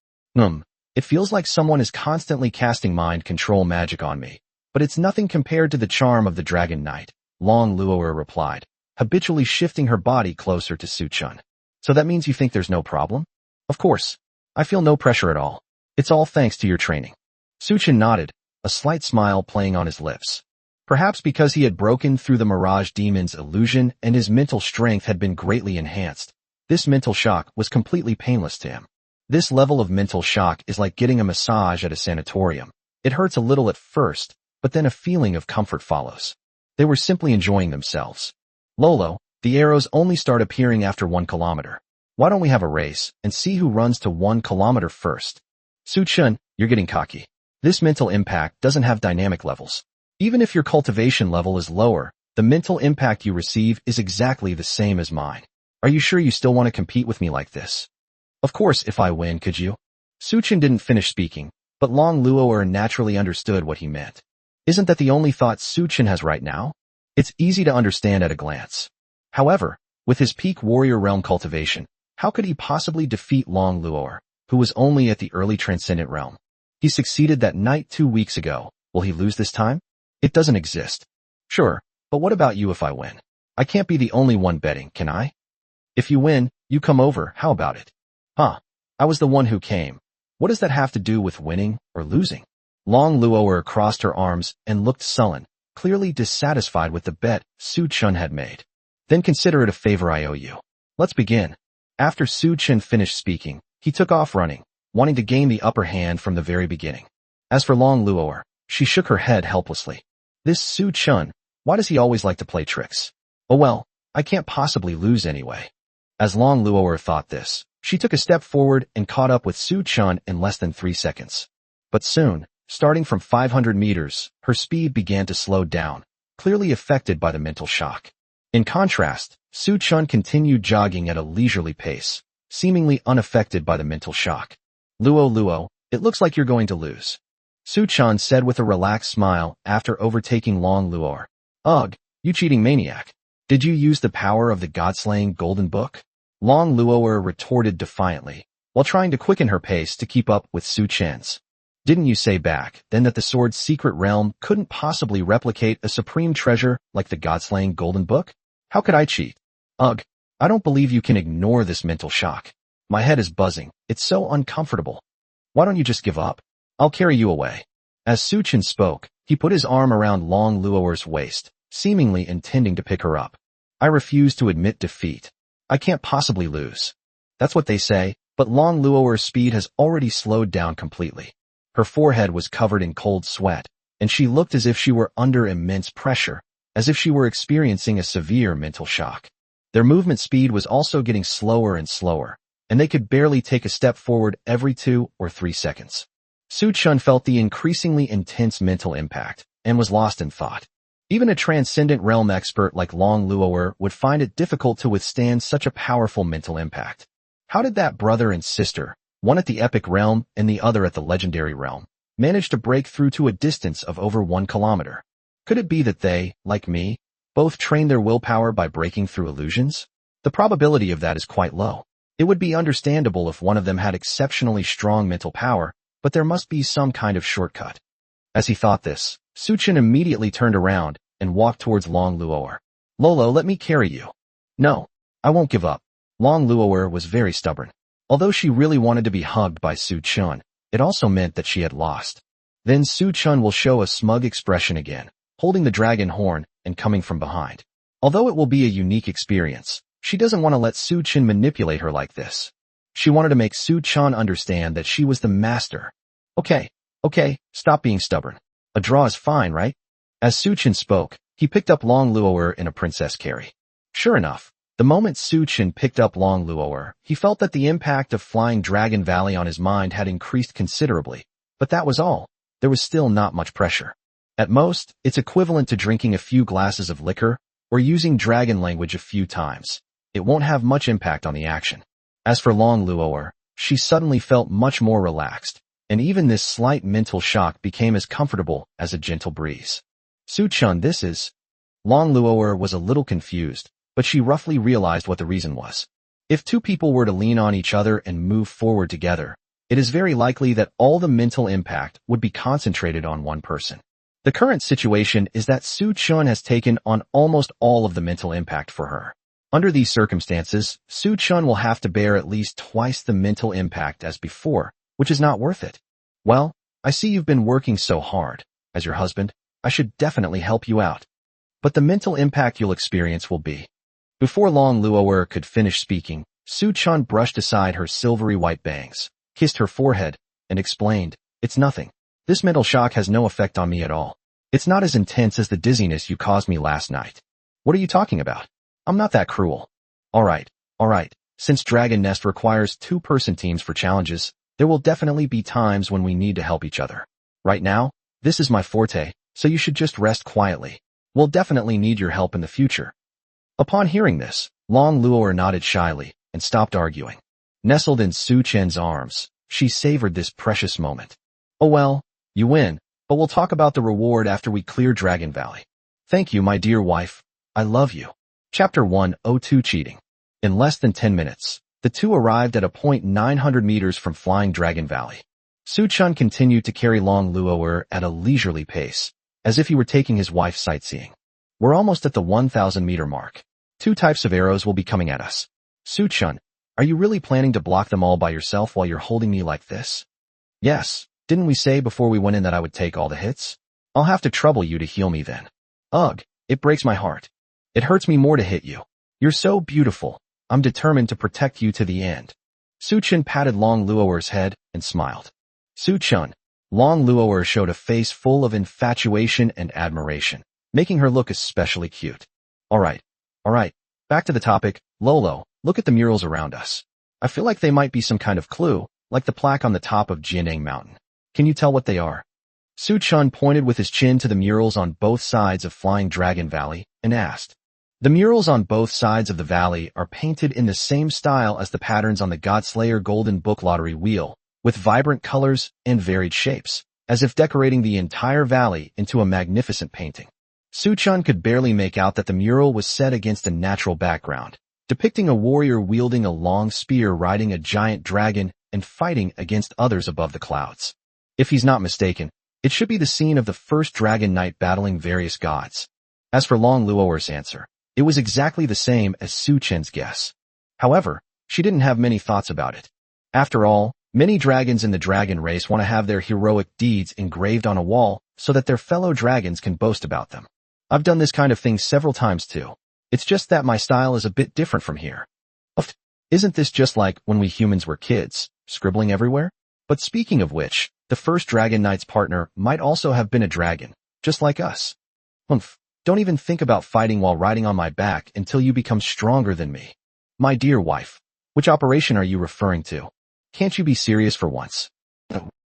It feels like someone is constantly casting mind control magic on me, but it's nothing compared to the charm of the Dragon Knight. Long Luo'er replied, habitually shifting her body closer to Su Chun. So that means you think there's no problem? Of course. I feel no pressure at all. It's all thanks to your training. Su Chun nodded, a slight smile playing on his lips. Perhaps because he had broken through the Mirage Demon's illusion and his mental strength had been greatly enhanced, this mental shock was completely painless to him. This level of mental shock is like getting a massage at a sanatorium. It hurts a little at first, but then a feeling of comfort follows. They were simply enjoying themselves. Lolo, the arrows only start appearing after 1 kilometer. Why don't we have a race and see who runs to 1 kilometer first? Su-chun, you're getting cocky. This mental impact doesn't have dynamic levels. Even if your cultivation level is lower, the mental impact you receive is exactly the same as mine. Are you sure you still want to compete with me like this? Of course, if I win, could you? Su-chun didn't finish speaking, but Long Luo'er naturally understood what he meant. Isn't that the only thought Su-chun has right now? It's easy to understand at a glance. However, with his peak warrior realm cultivation, how could he possibly defeat Long Luo'er, who was only at the early transcendent realm? He succeeded that night 2 weeks ago. Will he lose this time? It doesn't exist. Sure, but what about you if I win? I can't be the only one betting, can I? If you win, you come over, how about it? Huh, I was the one who came. What does that have to do with winning or losing? Long Luo'er crossed her arms and looked sullen, clearly dissatisfied with the bet Su-chun had made. Then consider it a favor I owe you. Let's begin. After Su-chun finished speaking, he took off running, wanting to gain the upper hand from the very beginning. As for Long Luo'er, she shook her head helplessly. This Su-chun, why does he always like to play tricks? Oh well, I can't possibly lose anyway. As Long Luo'er thought this, she took a step forward and caught up with Su-chun in less than 3 seconds. But soon, starting from 500 meters, her speed began to slow down, clearly affected by the mental shock. In contrast, Su-chun continued jogging at a leisurely pace, seemingly unaffected by the mental shock. Luo, it looks like you're going to lose. Su-chun said with a relaxed smile after overtaking Long Luo'er. Ugh, you cheating maniac. Did you use the power of the God-slaying golden book? Long Luo'er retorted defiantly, while trying to quicken her pace to keep up with Su-chun's. Didn't you say back then that the sword's secret realm couldn't possibly replicate a supreme treasure like the God-slaying golden book? How could I cheat? Ugh, I don't believe you can ignore this mental shock. My head is buzzing. It's so uncomfortable. Why don't you just give up? I'll carry you away. As Su-chun spoke, he put his arm around Long Luo'er's waist, seemingly intending to pick her up. I refuse to admit defeat. I can't possibly lose. That's what they say, but Long Luo'er's speed has already slowed down completely. Her forehead was covered in cold sweat, and she looked as if she were under immense pressure, as if she were experiencing a severe mental shock. Their movement speed was also getting slower and slower, and they could barely take a step forward every 2 or 3 seconds. Su-chun felt the increasingly intense mental impact, and was lost in thought. Even a transcendent realm expert like Long Luo'er would find it difficult to withstand such a powerful mental impact. How did that brother and sister, one at the epic realm and the other at the legendary realm, manage to break through to a distance of over 1 kilometer? Could it be that they, like me, both trained their willpower by breaking through illusions? The probability of that is quite low. It would be understandable if one of them had exceptionally strong mental power, but there must be some kind of shortcut. As he thought this, Su-chun immediately turned around and walked towards Long Luo'er. Lolo, let me carry you. No, I won't give up. Long Luo'er was very stubborn. Although she really wanted to be hugged by Su-chun, it also meant that she had lost. Then Su-chun will show a smug expression again, holding the dragon horn and coming from behind. Although it will be a unique experience, she doesn't want to let Su-chun manipulate her like this. She wanted to make Su-chun understand that she was the master. Okay, stop being stubborn. A draw is fine, right? As Su-chun spoke, he picked up Long Luo'er in a princess carry. Sure enough, the moment Su-chun picked up Long Luo'er, he felt that the impact of flying Dragon Valley on his mind had increased considerably, but that was all. There was still not much pressure. At most, it's equivalent to drinking a few glasses of liquor or using dragon language a few times. It won't have much impact on the action. As for Long Luo'er, she suddenly felt much more relaxed, and even this slight mental shock became as comfortable as a gentle breeze. Su-chun, this is... Long Luo'er was a little confused, but she roughly realized what the reason was. If two people were to lean on each other and move forward together, it is very likely that all the mental impact would be concentrated on one person. The current situation is that Su-chun has taken on almost all of the mental impact for her. Under these circumstances, Su-chun will have to bear at least twice the mental impact as before, which is not worth it. Well, I see you've been working so hard. as your husband, I should definitely help you out. But the mental impact you'll experience will be. Before long Luo'er could finish speaking, Su-chun brushed aside her silvery white bangs, kissed her forehead, and explained, "It's nothing. This mental shock has no effect on me at all. It's not as intense as the dizziness you caused me last night." "What are you talking about? I'm not that cruel." Alright. Since Dragon Nest requires two-person teams for challenges, there will definitely be times when we need to help each other. Right now, this is my forte, so you should just rest quietly. We'll definitely need your help in the future." Upon hearing this, Long Luo'er nodded shyly and stopped arguing. Nestled in Su-chen's arms, she savored this precious moment. "Oh well, you win, but we'll talk about the reward after we clear Dragon Valley." "Thank you, my dear wife. I love you." Chapter 102 Cheating. In less than 10 minutes, the two arrived at a point 900 meters from Flying Dragon Valley. Su-chun continued to carry Long Luo'er at a leisurely pace, as if he were taking his wife sightseeing. "We're almost at the 1,000-meter mark. 2 types of arrows will be coming at us. Su-chun, are you really planning to block them all by yourself while you're holding me like this?" "Yes, didn't we say before we went in that I would take all the hits? I'll have to trouble you to heal me then." "Ugh, it breaks my heart. It hurts me more to hit you. You're so beautiful. I'm determined to protect you to the end." Su-chun patted Long Luo'er's head and smiled. "Su-chun." Long Luo'er showed a face full of infatuation and admiration, making her look especially cute. Alright, back to the topic. Lolo, look at the murals around us. I feel like they might be some kind of clue, like the plaque on the top of Jianeng Mountain. Can you tell what they are?" Su-chun pointed with his chin to the murals on both sides of Flying Dragon Valley and asked. The murals on both sides of the valley are painted in the same style as the patterns on the Godslayer Golden Book Lottery wheel, with vibrant colors and varied shapes, as if decorating the entire valley into a magnificent painting. Su-chun could barely make out that the mural was set against a natural background, depicting a warrior wielding a long spear riding a giant dragon and fighting against others above the clouds. If he's not mistaken, it should be the scene of the first Dragon Knight battling various gods. As for Long Luo'er's answer, it was exactly the same as Su-chen's guess. However, she didn't have many thoughts about it. After all, many dragons in the dragon race want to have their heroic deeds engraved on a wall so that their fellow dragons can boast about them. I've done this kind of thing several times too. It's just that my style is a bit different from here. Isn't this just like when we humans were kids, scribbling everywhere? But speaking of which, the first Dragon Knight's partner might also have been a dragon, just like us. Don't even think about fighting while riding on my back until you become stronger than me. My dear wife, which operation are you referring to? Can't you be serious for once?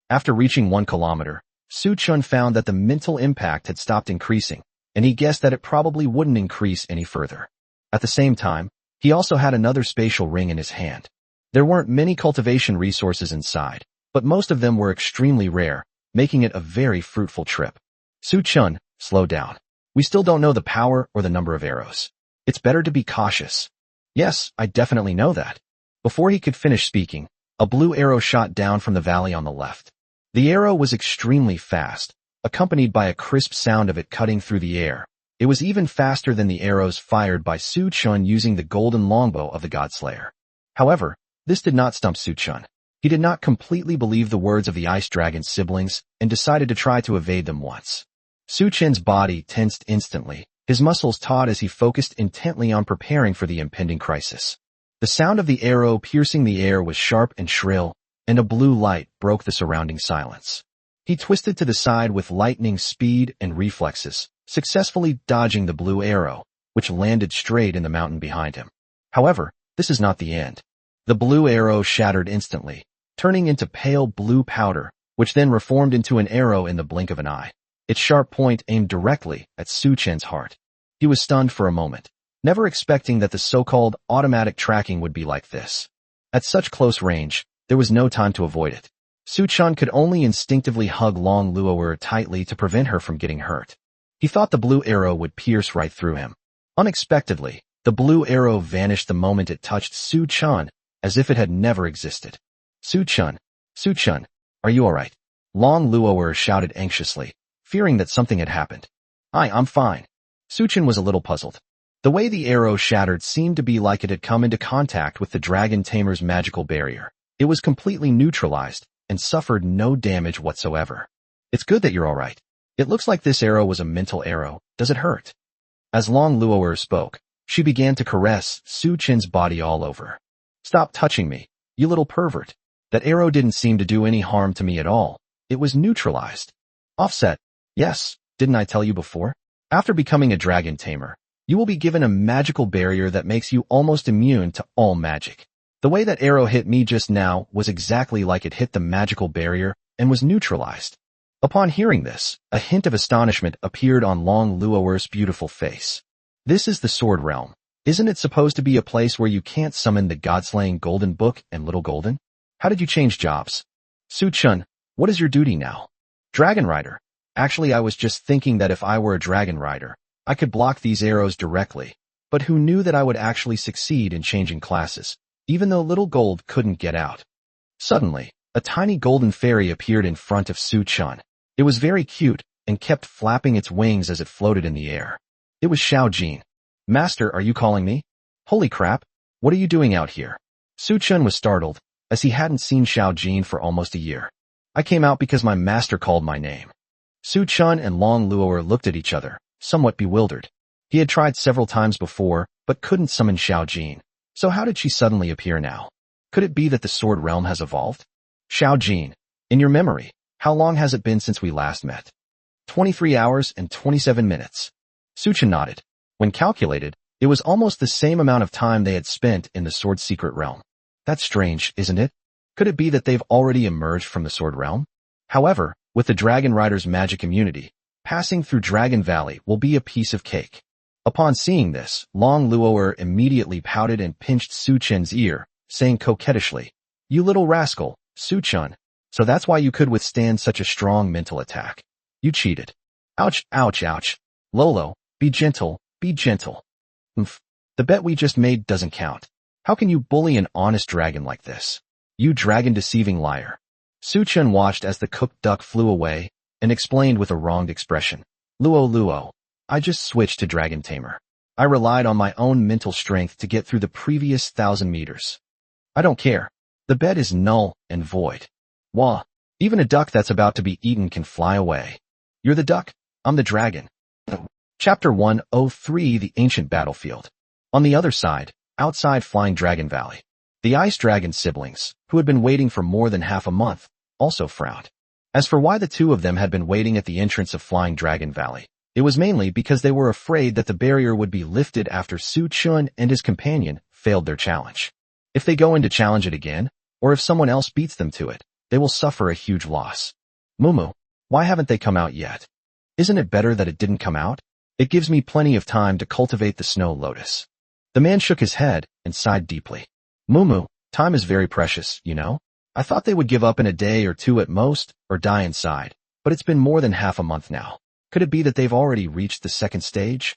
After reaching 1 kilometer, Su-chun found that the mental impact had stopped increasing, and he guessed that it probably wouldn't increase any further. At the same time, he also had another spatial ring in his hand. There weren't many cultivation resources inside, but most of them were extremely rare, making it a very fruitful trip. Su-chun, slow down. We still don't know the power or the number of arrows. It's better to be cautious. Yes, I definitely know that. Before he could finish speaking, a blue arrow shot down from the valley on the left. The arrow was extremely fast, accompanied by a crisp sound of it cutting through the air. It was even faster than the arrows fired by Su-chun using the golden longbow of the Godslayer. However, this did not stump Su-chun. He did not completely believe the words of the Ice Dragon's siblings and decided to try to evade them once. Su-chen's body tensed instantly, his muscles taut as he focused intently on preparing for the impending crisis. The sound of the arrow piercing the air was sharp and shrill, and a blue light broke the surrounding silence. He twisted to the side with lightning speed and reflexes, successfully dodging the blue arrow, which landed straight in the mountain behind him. However, this is not the end. The blue arrow shattered instantly, turning into pale blue powder, which then reformed into an arrow in the blink of an eye. Its sharp point aimed directly at Su-chen's heart. He was stunned for a moment, never expecting that the so-called automatic tracking would be like this. At such close range, there was no time to avoid it. Su-chun could only instinctively hug Long Luo'er tightly to prevent her from getting hurt. He thought the blue arrow would pierce right through him. Unexpectedly, the blue arrow vanished the moment it touched Su-chun, as if it had never existed. Su-chun, are you alright? Long Luo'er shouted anxiously, fearing that something had happened. I'm fine. Su-chun was a little puzzled. The way the arrow shattered seemed to be like it had come into contact with the dragon tamer's magical barrier. It was completely neutralized and suffered no damage whatsoever. It's good that you're alright. It looks like this arrow was a mental arrow. Does it hurt? As Long Luo'er spoke, she began to caress Su Chen's body all over. Stop touching me, you little pervert. That arrow didn't seem to do any harm to me at all. It was neutralized. Offset. Yes, didn't I tell you before? After becoming a dragon tamer, you will be given a magical barrier that makes you almost immune to all magic. The way that arrow hit me just now was exactly like it hit the magical barrier and was neutralized. Upon hearing this, a hint of astonishment appeared on Long Luo'er's beautiful face. This is the Sword Realm. Isn't it supposed to be a place where you can't summon the God-slaying Golden Book and Little Golden? How did you change jobs? Su Chun, what is your duty now? Dragon Rider. Actually, I was just thinking that if I were a Dragon Rider, I could block these arrows directly, but who knew that I would actually succeed in changing classes, even though Little Gold couldn't get out. Suddenly, a tiny golden fairy appeared in front of Su Chun. It was very cute and kept flapping its wings as it floated in the air. It was Xiao Jin. Master, are you calling me? Holy crap, what are you doing out here? Su Chun was startled, as he hadn't seen Xiao Jin for almost a year. I came out because my master called my name. Su Chun and Long Luo'er looked at each other, somewhat bewildered. He had tried several times before, but couldn't summon Xiao Jin. So how did she suddenly appear now? Could it be that the Sword Realm has evolved? Xiao Jin, in your memory, how long has it been since we last met? 23 hours and 27 minutes. Su Chun nodded. When calculated, it was almost the same amount of time they had spent in the Sword Secret Realm. That's strange, isn't it? Could it be that they've already emerged from the Sword Realm? However, with the Dragon Rider's magic immunity, passing through Dragon Valley will be a piece of cake. Upon seeing this, Long Luo'er immediately pouted and pinched Su Chen's ear, saying coquettishly, "You little rascal, Su Chun. So that's why you could withstand such a strong mental attack. You cheated. Ouch, ouch, ouch. Lolo, be gentle, be gentle. Oomph. The bet we just made doesn't count. How can you bully an honest dragon like this? You dragon-deceiving liar." Su Chun watched as the cooked duck flew away and explained with a wronged expression. Luo, I just switched to Dragon Tamer. I relied on my own mental strength to get through the previous 1,000 meters. I don't care. The bet is null and void. Wah. Even a duck that's about to be eaten can fly away. You're the duck, I'm the dragon. Chapter 103 The Ancient Battlefield. On the other side, outside Flying Dragon Valley, the Ice Dragon siblings, who had been waiting for more than half a month, also frowned. As for why the two of them had been waiting at the entrance of Flying Dragon Valley, it was mainly because they were afraid that the barrier would be lifted after Su Chun and his companion failed their challenge. If they go in to challenge it again, or if someone else beats them to it, they will suffer a huge loss. Mumu, why haven't they come out yet? Isn't it better that it didn't come out? It gives me plenty of time to cultivate the snow lotus. The man shook his head and sighed deeply. Mumu, time is very precious, you know? I thought they would give up in a day or two at most, or die inside, but it's been more than half a month now. Could it be that they've already reached the second stage?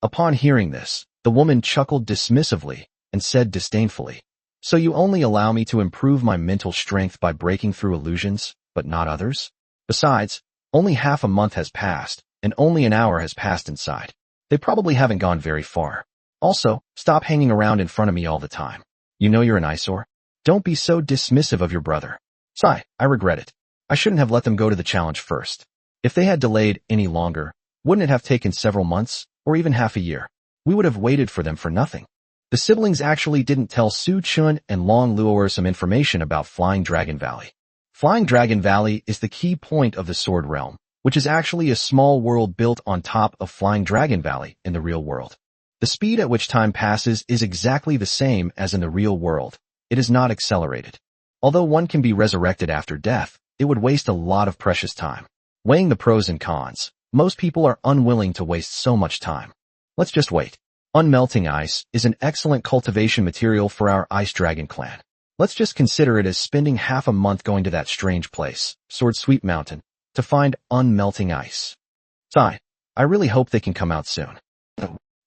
Upon hearing this, the woman chuckled dismissively and said disdainfully, "So you only allow me to improve my mental strength by breaking through illusions, but not others? Besides, only half a month has passed, and only an hour has passed inside. They probably haven't gone very far. Also, stop hanging around in front of me all the time. You know you're an eyesore? Don't be so dismissive of your brother. Sigh, I regret it. I shouldn't have let them go to the challenge first. If they had delayed any longer, wouldn't it have taken several months, or even half a year? We would have waited for them for nothing." The siblings actually didn't tell Su Chun and Long Luo'er some information about Flying Dragon Valley. Flying Dragon Valley is the key point of the Sword Realm, which is actually a small world built on top of Flying Dragon Valley in the real world. The speed at which time passes is exactly the same as in the real world. It is not accelerated. Although one can be resurrected after death, it would waste a lot of precious time. Weighing the pros and cons, most people are unwilling to waste so much time. Let's just wait. Unmelting ice is an excellent cultivation material for our Ice Dragon clan. Let's just consider it as spending half a month going to that strange place, Sword Sweep Mountain, to find unmelting ice. Sigh, I really hope they can come out soon.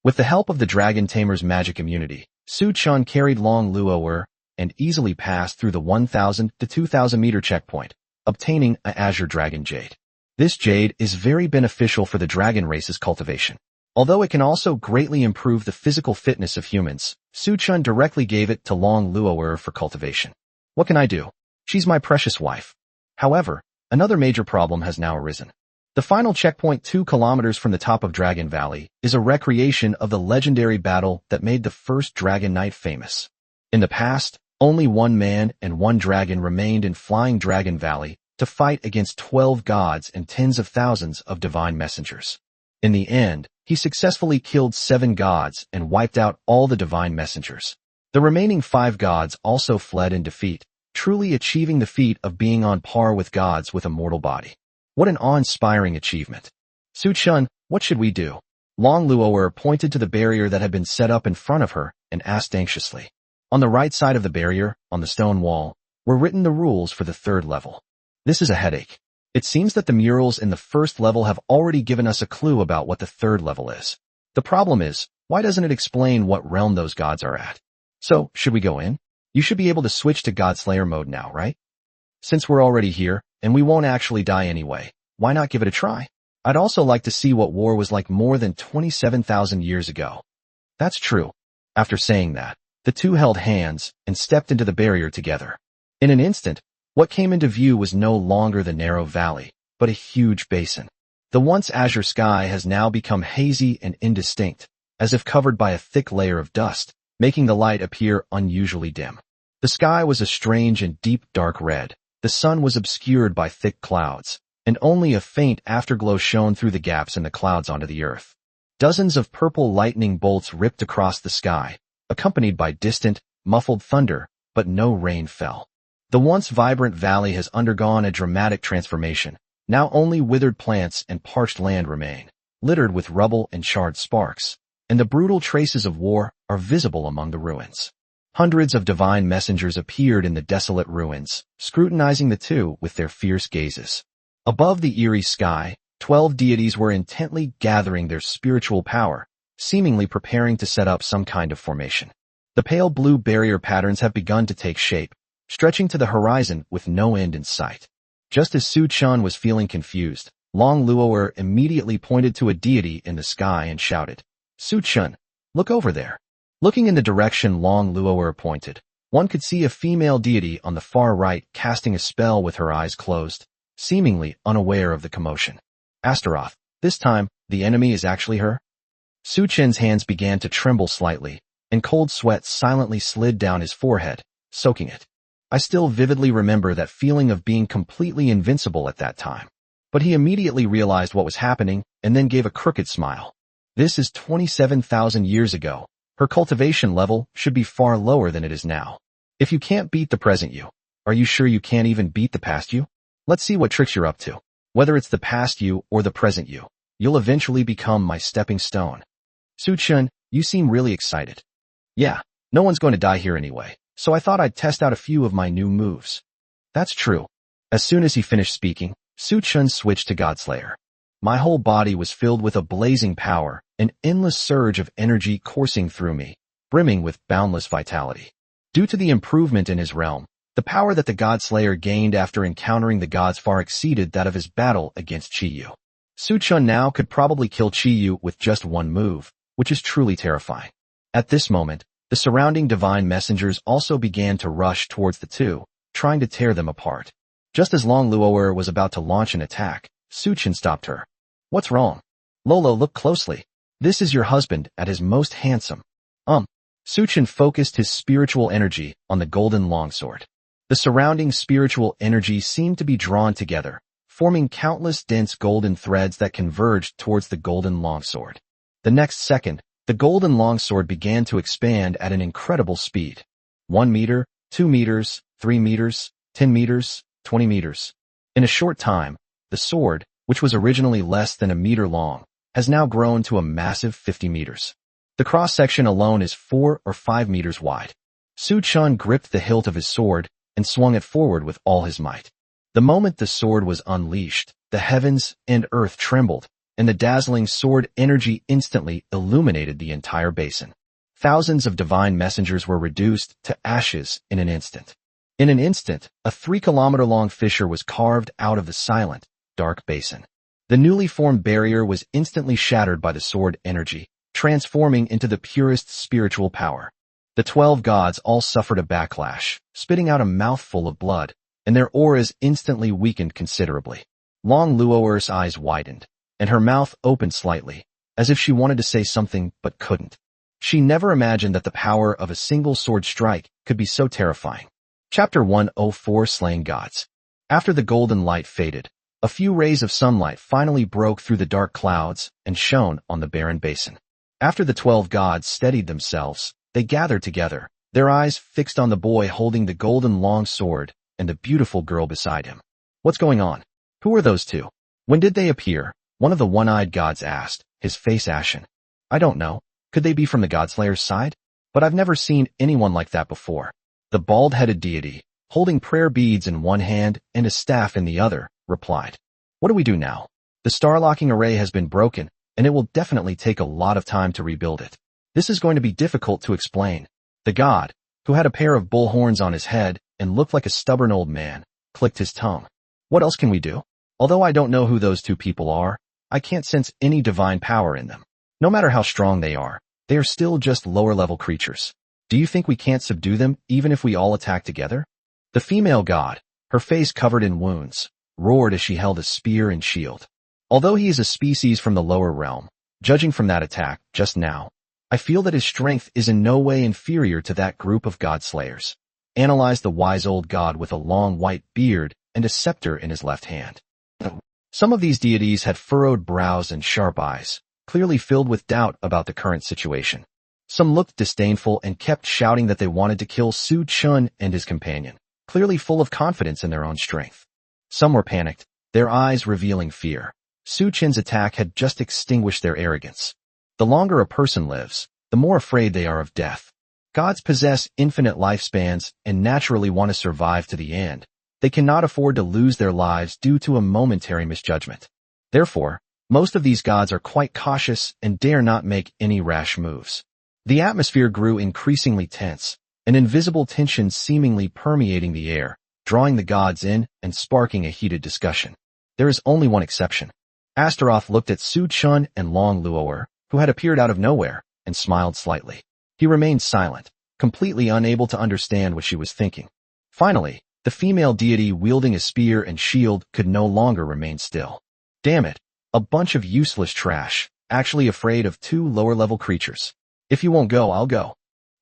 With the help of the Dragon Tamer's magic immunity, Su Chun carried Long Luo'er and easily passed through the 1,000 to 2,000 meter checkpoint, obtaining a Azure Dragon Jade. This jade is very beneficial for the dragon race's cultivation. Although it can also greatly improve the physical fitness of humans, Su Chun directly gave it to Long Luo'er for cultivation. What can I do? She's my precious wife. However, another major problem has now arisen. The final checkpoint 2 kilometers from the top of Dragon Valley is a recreation of the legendary battle that made the first Dragon Knight famous. In the past, only one man and one dragon remained in Flying Dragon Valley to fight against 12 gods and tens of thousands of divine messengers. In the end, he successfully killed 7 gods and wiped out all the divine messengers. The remaining 5 gods also fled in defeat, truly achieving the feat of being on par with gods with a mortal body. What an awe-inspiring achievement. Su-chun, what should we do? Long Luo'er pointed to the barrier that had been set up in front of her and asked anxiously. On the right side of the barrier, on the stone wall, were written the rules for the 3rd level. This is a headache. It seems that the murals in the 1st level have already given us a clue about what the 3rd level is. The problem is, why doesn't it explain what realm those gods are at? So, should we go in? You should be able to switch to Godslayer mode now, right? Since we're already here, and we won't actually die anyway, why not give it a try? I'd also like to see what war was like more than 27,000 years ago. That's true. After saying that, the two held hands and stepped into the barrier together. In an instant, what came into view was no longer the narrow valley, but a huge basin. The once azure sky has now become hazy and indistinct, as if covered by a thick layer of dust, making the light appear unusually dim. The sky was a strange and deep dark red. The sun was obscured by thick clouds, and only a faint afterglow shone through the gaps in the clouds onto the earth. Dozens of purple lightning bolts ripped across the sky, accompanied by distant, muffled thunder, but no rain fell. The once vibrant valley has undergone a dramatic transformation. Now only withered plants and parched land remain, littered with rubble and charred sparks, and the brutal traces of war are visible among the ruins. Hundreds of divine messengers appeared in the desolate ruins, scrutinizing the two with their fierce gazes. Above the eerie sky, 12 deities were intently gathering their spiritual power, seemingly preparing to set up some kind of formation. The pale blue barrier patterns have begun to take shape, stretching to the horizon with no end in sight. Just as Su-chun was feeling confused, Long Luo'er immediately pointed to a deity in the sky and shouted, "Su-chun, look over there." Looking in the direction Long Luo'er pointed, one could see a female deity on the far right casting a spell with her eyes closed, seemingly unaware of the commotion. Astaroth, this time, the enemy is actually her? Su-chun's hands began to tremble slightly, and cold sweat silently slid down his forehead, soaking it. I still vividly remember that feeling of being completely invincible at that time. But he immediately realized what was happening and then gave a crooked smile. This is 27,000 years ago. Her cultivation level should be far lower than it is now. If you can't beat the present you, are you sure you can't even beat the past you? Let's see what tricks you're up to. Whether it's the past you or the present you, you'll eventually become my stepping stone. Su-chun, you seem really excited. Yeah, no one's going to die here anyway, so I thought I'd test out a few of my new moves. That's true. As soon as he finished speaking, Su-chun switched to Godslayer. My whole body was filled with a blazing power, an endless surge of energy coursing through me, brimming with boundless vitality. Due to the improvement in his realm, the power that the Godslayer gained after encountering the gods far exceeded that of his battle against Chi-yu. Su-chun now could probably kill Chi-yu with just one move, which is truly terrifying. At this moment, the surrounding divine messengers also began to rush towards the two, trying to tear them apart. Just as Long Luo'er was about to launch an attack, Su-chun stopped her. What's wrong? Lolo, look closely. This is your husband at his most handsome. Su-chun focused his spiritual energy on the golden longsword. The surrounding spiritual energy seemed to be drawn together, forming countless dense golden threads that converged towards the golden longsword. The next second, the golden longsword began to expand at an incredible speed. 1 meter, 2 meters, 3 meters, 10 meters, 20 meters. In a short time, the sword, which was originally less than a meter long, has now grown to a massive 50 meters. The cross-section alone is 4 or 5 meters wide. Su-chun gripped the hilt of his sword and swung it forward with all his might. The moment the sword was unleashed, the heavens and earth trembled, and the dazzling sword energy instantly illuminated the entire basin. Thousands of divine messengers were reduced to ashes in an instant. In an instant, a 3-kilometer-long fissure was carved out of the silent, dark basin. The newly formed barrier was instantly shattered by the sword energy, transforming into the purest spiritual power. The 12 gods all suffered a backlash, spitting out a mouthful of blood, and their auras instantly weakened considerably. Long Luoer's eyes widened, and her mouth opened slightly, as if she wanted to say something but couldn't. She never imagined that the power of a single sword strike could be so terrifying. Chapter 104 Slaying Gods. After the golden light faded, a few rays of sunlight finally broke through the dark clouds and shone on the barren basin. After the 12 gods steadied themselves, they gathered together, their eyes fixed on the boy holding the golden long sword and the beautiful girl beside him. What's going on? Who are those two? When did they appear? One of the one-eyed gods asked, his face ashen. I don't know. Could they be from the Godslayer's side? But I've never seen anyone like that before. The bald-headed deity, holding prayer beads in one hand and a staff in the other, replied. What do we do now? The star-locking array has been broken, and it will definitely take a lot of time to rebuild it. This is going to be difficult to explain. The god, who had a pair of bull horns on his head and looked like a stubborn old man, clicked his tongue. What else can we do? Although I don't know who those two people are, I can't sense any divine power in them. No matter how strong they are still just lower-level creatures. Do you think we can't subdue them even if we all attack together? The female god, her face covered in wounds, roared as she held a spear and shield. Although he is a species from the lower realm, judging from that attack just now, I feel that his strength is in no way inferior to that group of god-slayers. Analyzed the wise old god with a long white beard and a scepter in his left hand. Some of these deities had furrowed brows and sharp eyes, clearly filled with doubt about the current situation. Some looked disdainful and kept shouting that they wanted to kill Su Chun and his companion, clearly full of confidence in their own strength. Some were panicked, their eyes revealing fear. Su Chun's attack had just extinguished their arrogance. The longer a person lives, the more afraid they are of death. Gods possess infinite lifespans and naturally want to survive to the end. They cannot afford to lose their lives due to a momentary misjudgment. Therefore, most of these gods are quite cautious and dare not make any rash moves. The atmosphere grew increasingly tense, an invisible tension seemingly permeating the air, drawing the gods in and sparking a heated discussion. There is only one exception. Astaroth looked at Su Chun and Long Luoer, who had appeared out of nowhere, and smiled slightly. He remained silent, completely unable to understand what she was thinking. Finally, the female deity wielding a spear and shield could no longer remain still. Damn it, a bunch of useless trash, actually afraid of two lower-level creatures. If you won't go, I'll go.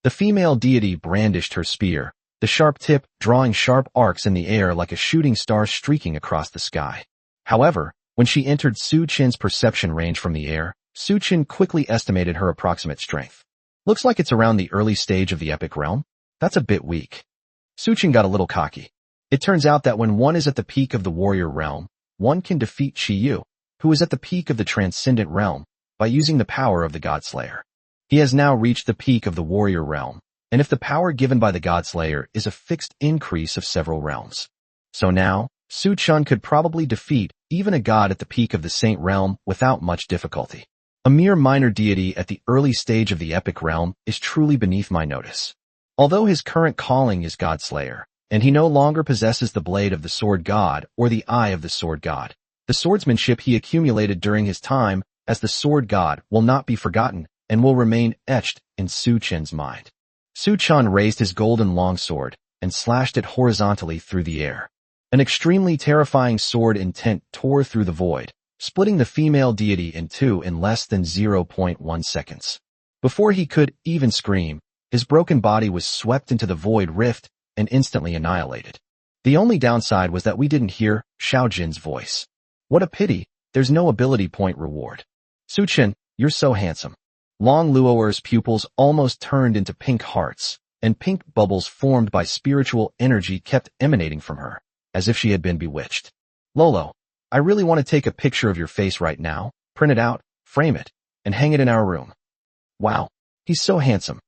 The female deity brandished her spear, the sharp tip drawing sharp arcs in the air like a shooting star streaking across the sky. However, when she entered Su Chin's perception range from the air, Su Chin quickly estimated her approximate strength. Looks like it's around the early stage of the epic realm. That's a bit weak. Su Chin got a little cocky. It turns out that when one is at the peak of the warrior realm, one can defeat Qi Yu, who is at the peak of the transcendent realm, by using the power of the Godslayer. He has now reached the peak of the warrior realm, and if the power given by the Godslayer is a fixed increase of several realms. So now, Su Chun could probably defeat even a god at the peak of the saint realm without much difficulty. A mere minor deity at the early stage of the epic realm is truly beneath my notice. Although his current calling is Godslayer, and he no longer possesses the blade of the sword god or the eye of the sword god, the swordsmanship he accumulated during his time as the sword god will not be forgotten and will remain etched in Su Chin's mind. Su Chun raised his golden longsword and slashed it horizontally through the air. An extremely terrifying sword intent tore through the void, splitting the female deity in two in less than 0.1 seconds. Before he could even scream, his broken body was swept into the void rift and instantly annihilated. The only downside was that we didn't hear Xiao Jin's voice. What a pity, there's no ability point reward. Su Chin, you're so handsome. Long Luoer's pupils almost turned into pink hearts, and pink bubbles formed by spiritual energy kept emanating from her, as if she had been bewitched. Lolo, I really want to take a picture of your face right now, print it out, frame it, and hang it in our room. Wow, he's so handsome.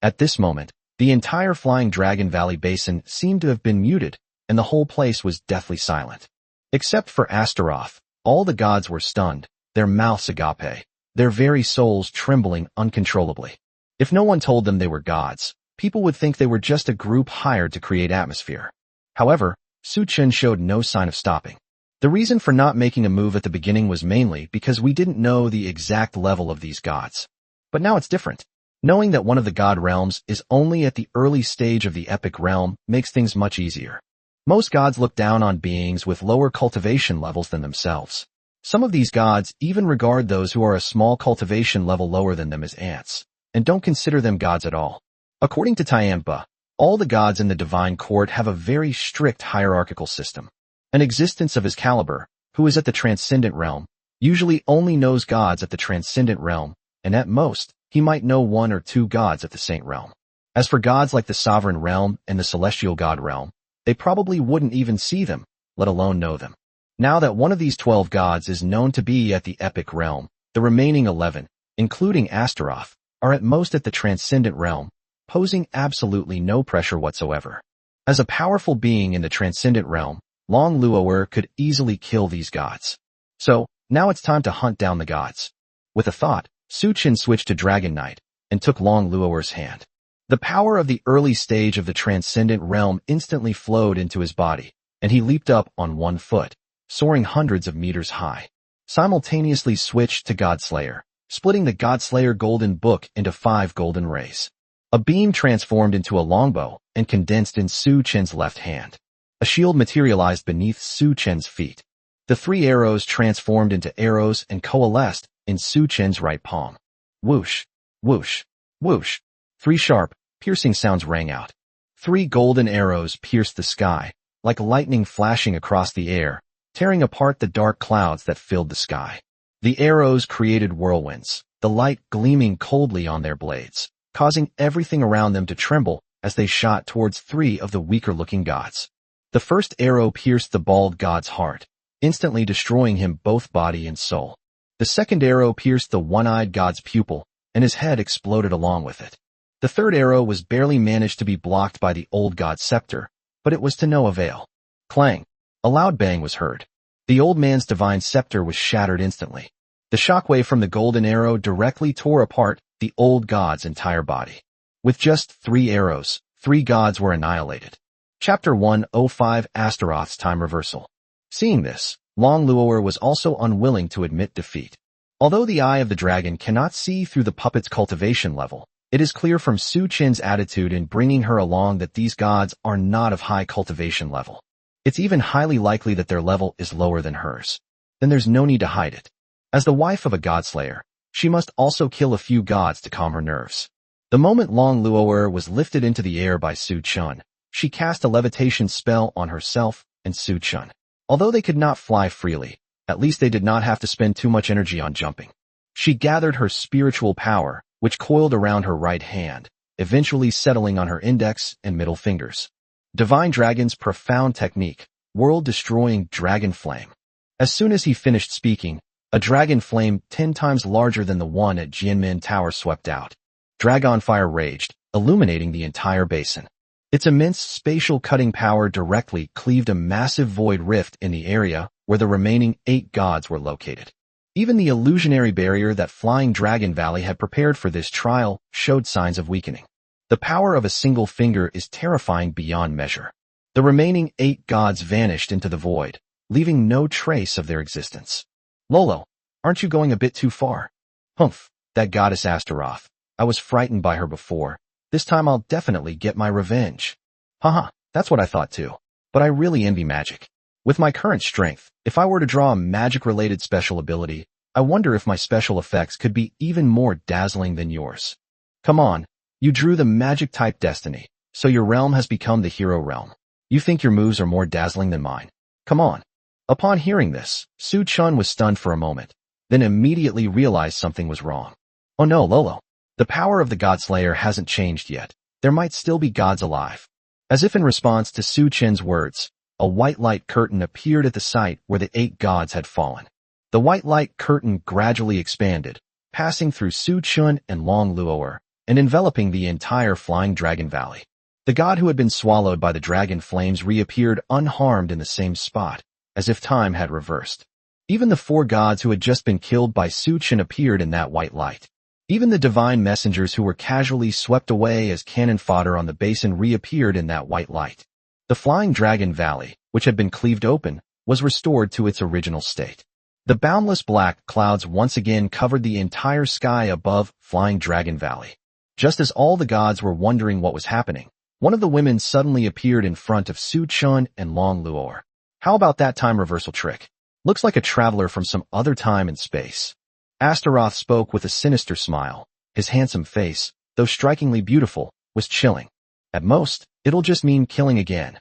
At this moment, the entire Flying Dragon Valley basin seemed to have been muted, and the whole place was deathly silent. Except for Astaroth, all the gods were stunned, their mouths agape, their very souls trembling uncontrollably. If no one told them they were gods, people would think they were just a group hired to create atmosphere. However, Su Chun showed no sign of stopping. The reason for not making a move at the beginning was mainly because we didn't know the exact level of these gods. But now it's different. Knowing that one of the god realms is only at the early stage of the epic realm makes things much easier. Most gods look down on beings with lower cultivation levels than themselves. Some of these gods even regard those who are a small cultivation level lower than them as ants, and don't consider them gods at all. According to Tianpa, all the gods in the divine court have a very strict hierarchical system. An existence of his caliber, who is at the transcendent realm, usually only knows gods at the transcendent realm, and at most, he might know one or two gods at the saint realm. As for gods like the sovereign realm and the celestial god realm, they probably wouldn't even see them, let alone know them. Now that one of these 12 gods is known to be at the epic realm, the remaining 11, including Astaroth, are at most at the transcendent realm, posing absolutely no pressure whatsoever. As a powerful being in the transcendent realm, Long Luo'er could easily kill these gods. So, now it's time to hunt down the gods. With a thought, Su Chen switched to Dragon Knight, and took Long Luo'er's hand. The power of the early stage of the transcendent realm instantly flowed into his body, and he leaped up on one foot, soaring hundreds of meters high. Simultaneously switched to Godslayer, splitting the Godslayer golden book into 5 golden rays. A beam transformed into a longbow and condensed in Su Chen's left hand. A shield materialized beneath Su Chen's feet. The 3 arrows transformed into arrows and coalesced in Su Chen's right palm. Whoosh, whoosh, whoosh. 3 sharp, piercing sounds rang out. 3 golden arrows pierced the sky, like lightning flashing across the air, tearing apart the dark clouds that filled the sky. The arrows created whirlwinds, the light gleaming coldly on their blades, causing everything around them to tremble as they shot towards 3 of the weaker-looking gods. The first arrow pierced the bald god's heart, instantly destroying him both body and soul. The second arrow pierced the one-eyed god's pupil, and his head exploded along with it. The third arrow was barely managed to be blocked by the old god's scepter, but it was to no avail. Clang! A loud bang was heard. The old man's divine scepter was shattered instantly. The shockwave from the golden arrow directly tore apart the old god's entire body. With just 3 arrows, 3 gods were annihilated. Chapter 105 Astaroth's Time Reversal. Seeing this, Long Luo'er was also unwilling to admit defeat. Although the eye of the dragon cannot see through the puppet's cultivation level, it is clear from Su Chen's attitude in bringing her along that these gods are not of high cultivation level. It's even highly likely that their level is lower than hers. Then there's no need to hide it. As the wife of a godslayer, she must also kill a few gods to calm her nerves. The moment Long Luo'er was lifted into the air by Su Chen, she cast a levitation spell on herself and Su Chen. Although they could not fly freely, at least they did not have to spend too much energy on jumping. She gathered her spiritual power, which coiled around her right hand, eventually settling on her index and middle fingers. Divine Dragon's profound technique, world-destroying dragon flame. As soon as he finished speaking, a dragon flame 10 times larger than the one at Jianmen Tower swept out. Dragon fire raged, illuminating the entire basin. Its immense spatial cutting power directly cleaved a massive void rift in the area where the remaining 8 gods were located. Even the illusionary barrier that Flying Dragon Valley had prepared for this trial showed signs of weakening. The power of a single finger is terrifying beyond measure. The remaining 8 gods vanished into the void, leaving no trace of their existence. Lolo, aren't you going a bit too far? Humph, that goddess Astaroth. I was frightened by her before. This time I'll definitely get my revenge. Haha, that's what I thought too. But I really envy magic. With my current strength, if I were to draw a magic-related special ability, I wonder if my special effects could be even more dazzling than yours. Come on, you drew the magic-type destiny, so your realm has become the hero realm. You think your moves are more dazzling than mine? Come on. Upon hearing this, Su Chen was stunned for a moment, then immediately realized something was wrong. Oh no, Lolo. The power of the Godslayer hasn't changed yet. There might still be gods alive. As if in response to Su Chen's words, a white light curtain appeared at the site where the 8 gods had fallen. The white light curtain gradually expanded, passing through Su Chen and Long Luo'er, and enveloping the entire Flying Dragon Valley. The god who had been swallowed by the dragon flames reappeared unharmed in the same spot, as if time had reversed. Even the 4 gods who had just been killed by Su Chen appeared in that white light. Even the divine messengers who were casually swept away as cannon fodder on the basin reappeared in that white light. The Flying Dragon Valley, which had been cleaved open, was restored to its original state. The boundless black clouds once again covered the entire sky above Flying Dragon Valley. Just as all the gods were wondering what was happening, One of the women suddenly appeared in front of Su Chun and Long Luor. How about that time reversal trick? Looks like a traveler from some other time and space. Astaroth spoke with a sinister smile. His handsome face, though strikingly beautiful, was chilling. At most, it'll just mean killing again.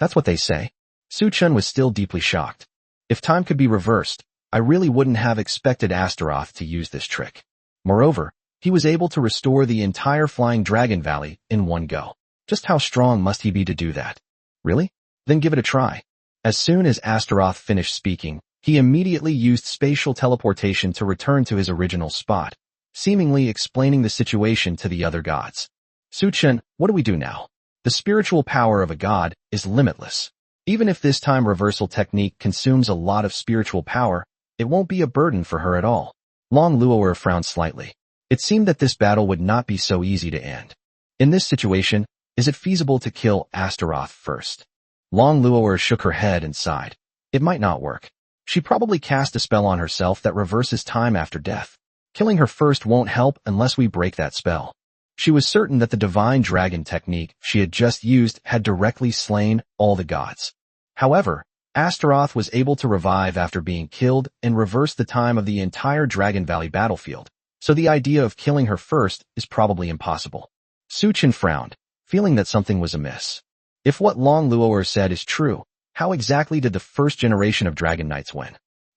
That's what they say. Su Chun was still deeply shocked. If time could be reversed, I really wouldn't have expected Astaroth to use this trick. Moreover, he was able to restore the entire Flying Dragon Valley in one go. Just how strong must he be to do that? Really? Then give it a try. As soon as Astaroth finished speaking, he immediately used spatial teleportation to return to his original spot, seemingly explaining the situation to the other gods. Su Chun, what do we do now? The spiritual power of a god is limitless. Even if this time reversal technique consumes a lot of spiritual power, it won't be a burden for her at all. Long Luor frowned slightly. It seemed that this battle would not be so easy to end. In this situation, is it feasible to kill Astaroth first? Long Luor shook her head and sighed. It might not work. She probably cast a spell on herself that reverses time after death. Killing her first won't help unless we break that spell. She was certain that the divine dragon technique she had just used had directly slain all the gods. However, Astaroth was able to revive after being killed and reverse the time of the entire Dragon Valley battlefield, so the idea of killing her first is probably impossible. Su Chun frowned, feeling that something was amiss. If what Long Luor said is true, how exactly did the first generation of Dragon Knights win?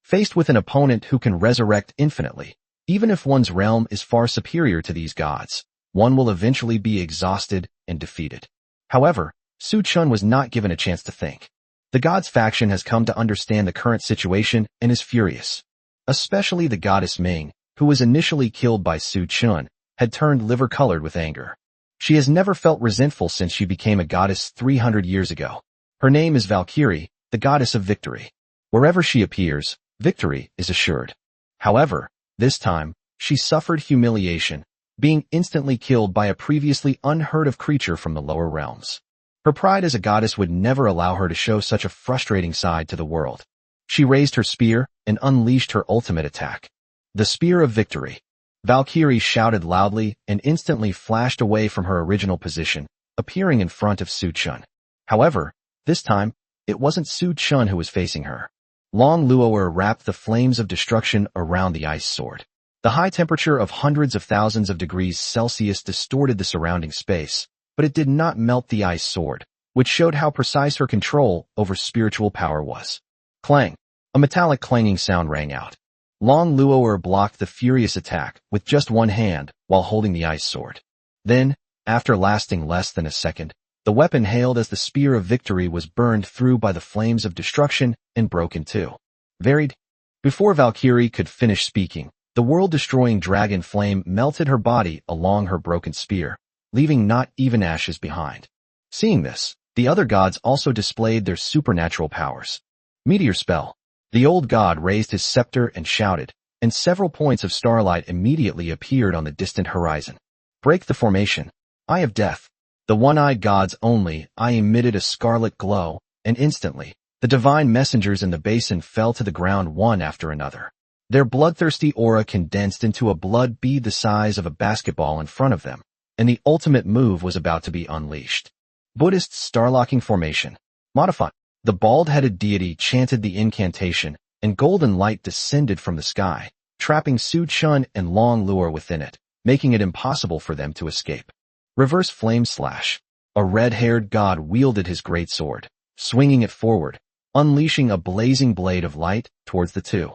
Faced with an opponent who can resurrect infinitely, even if one's realm is far superior to these gods, one will eventually be exhausted and defeated. However, Su Chun was not given a chance to think. The gods faction has come to understand the current situation and is furious. Especially the goddess Ming, who was initially killed by Su Chun, had turned liver-colored with anger. She has never felt resentful since she became a goddess 300 years ago. Her name is Valkyrie, the goddess of victory. Wherever she appears, victory is assured. However, this time, she suffered humiliation, being instantly killed by a previously unheard-of creature from the lower realms. Her pride as a goddess would never allow her to show such a frustrating side to the world. She raised her spear and unleashed her ultimate attack. The Spear of Victory. Valkyrie shouted loudly and instantly flashed away from her original position, appearing in front of Su Chun. However, this time, it wasn't Su Chun who was facing her. Long Luor wrapped the flames of destruction around the ice sword. The high temperature of hundreds of thousands of degrees Celsius distorted the surrounding space, but it did not melt the ice sword, which showed how precise her control over spiritual power was. Clang! A metallic clanging sound rang out. Long Luor blocked the furious attack with just one hand while holding the ice sword. Then, after lasting less than a second, the weapon hailed as the Spear of Victory was burned through by the flames of destruction and broke in two. Varied. Before Valkyrie could finish speaking, the world-destroying dragon flame melted her body along her broken spear, leaving not even ashes behind. Seeing this, the other gods also displayed their supernatural powers. Meteor spell. The old god raised his scepter and shouted, and several points of starlight immediately appeared on the distant horizon. Break the formation. Eye of Death. The one-eyed god's only eye emitted a scarlet glow, and instantly, the divine messengers in the basin fell to the ground one after another. Their bloodthirsty aura condensed into a blood bead the size of a basketball in front of them, and the ultimate move was about to be unleashed. Buddhist Starlocking Formation. Modify. The bald-headed deity chanted the incantation, and golden light descended from the sky, trapping Su Chun and Long Luor within it, making it impossible for them to escape. Reverse Flame Slash. A red-haired god wielded his great sword, swinging it forward, unleashing a blazing blade of light towards the two.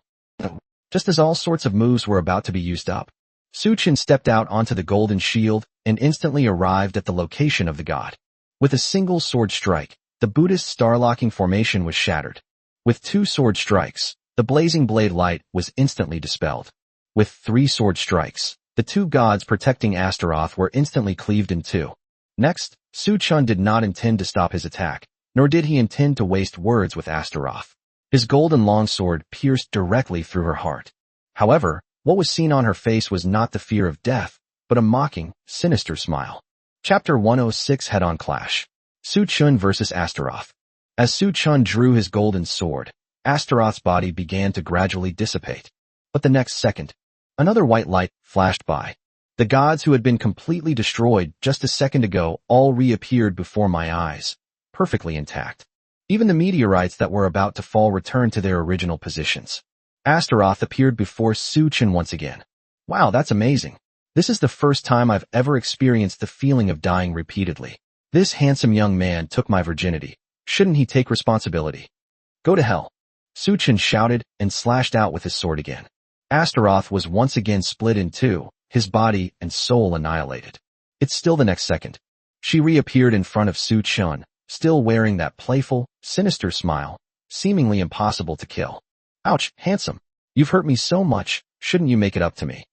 Just as all sorts of moves were about to be used up, Su Chun stepped out onto the golden shield and instantly arrived at the location of the god. With a single sword strike, the Buddhist Starlocking Formation was shattered. With two sword strikes, the blazing blade light was instantly dispelled. With 3 sword strikes, the two gods protecting Astaroth were instantly cleaved in two. Next, Su Chun did not intend to stop his attack, nor did he intend to waste words with Astaroth. His golden longsword pierced directly through her heart. However, what was seen on her face was not the fear of death, but a mocking, sinister smile. Chapter 106 Head-on Clash. Su Chun versus Astaroth. As Su Chun drew his golden sword, Astaroth's body began to gradually dissipate. But the next second, another white light flashed by. The gods who had been completely destroyed just a second ago all reappeared before my eyes, perfectly intact. Even the meteorites that were about to fall returned to their original positions. Astaroth appeared before Suchin once again. Wow, that's amazing. This is the first time I've ever experienced the feeling of dying repeatedly. This handsome young man took my virginity. Shouldn't he take responsibility? Go to hell. Suchin shouted and slashed out with his sword again. Astaroth was once again split in two, his body and soul annihilated. It's still the next second. She reappeared in front of Suchin, still wearing that playful, sinister smile, seemingly impossible to kill. Ouch, handsome. You've hurt me so much, shouldn't you make it up to me?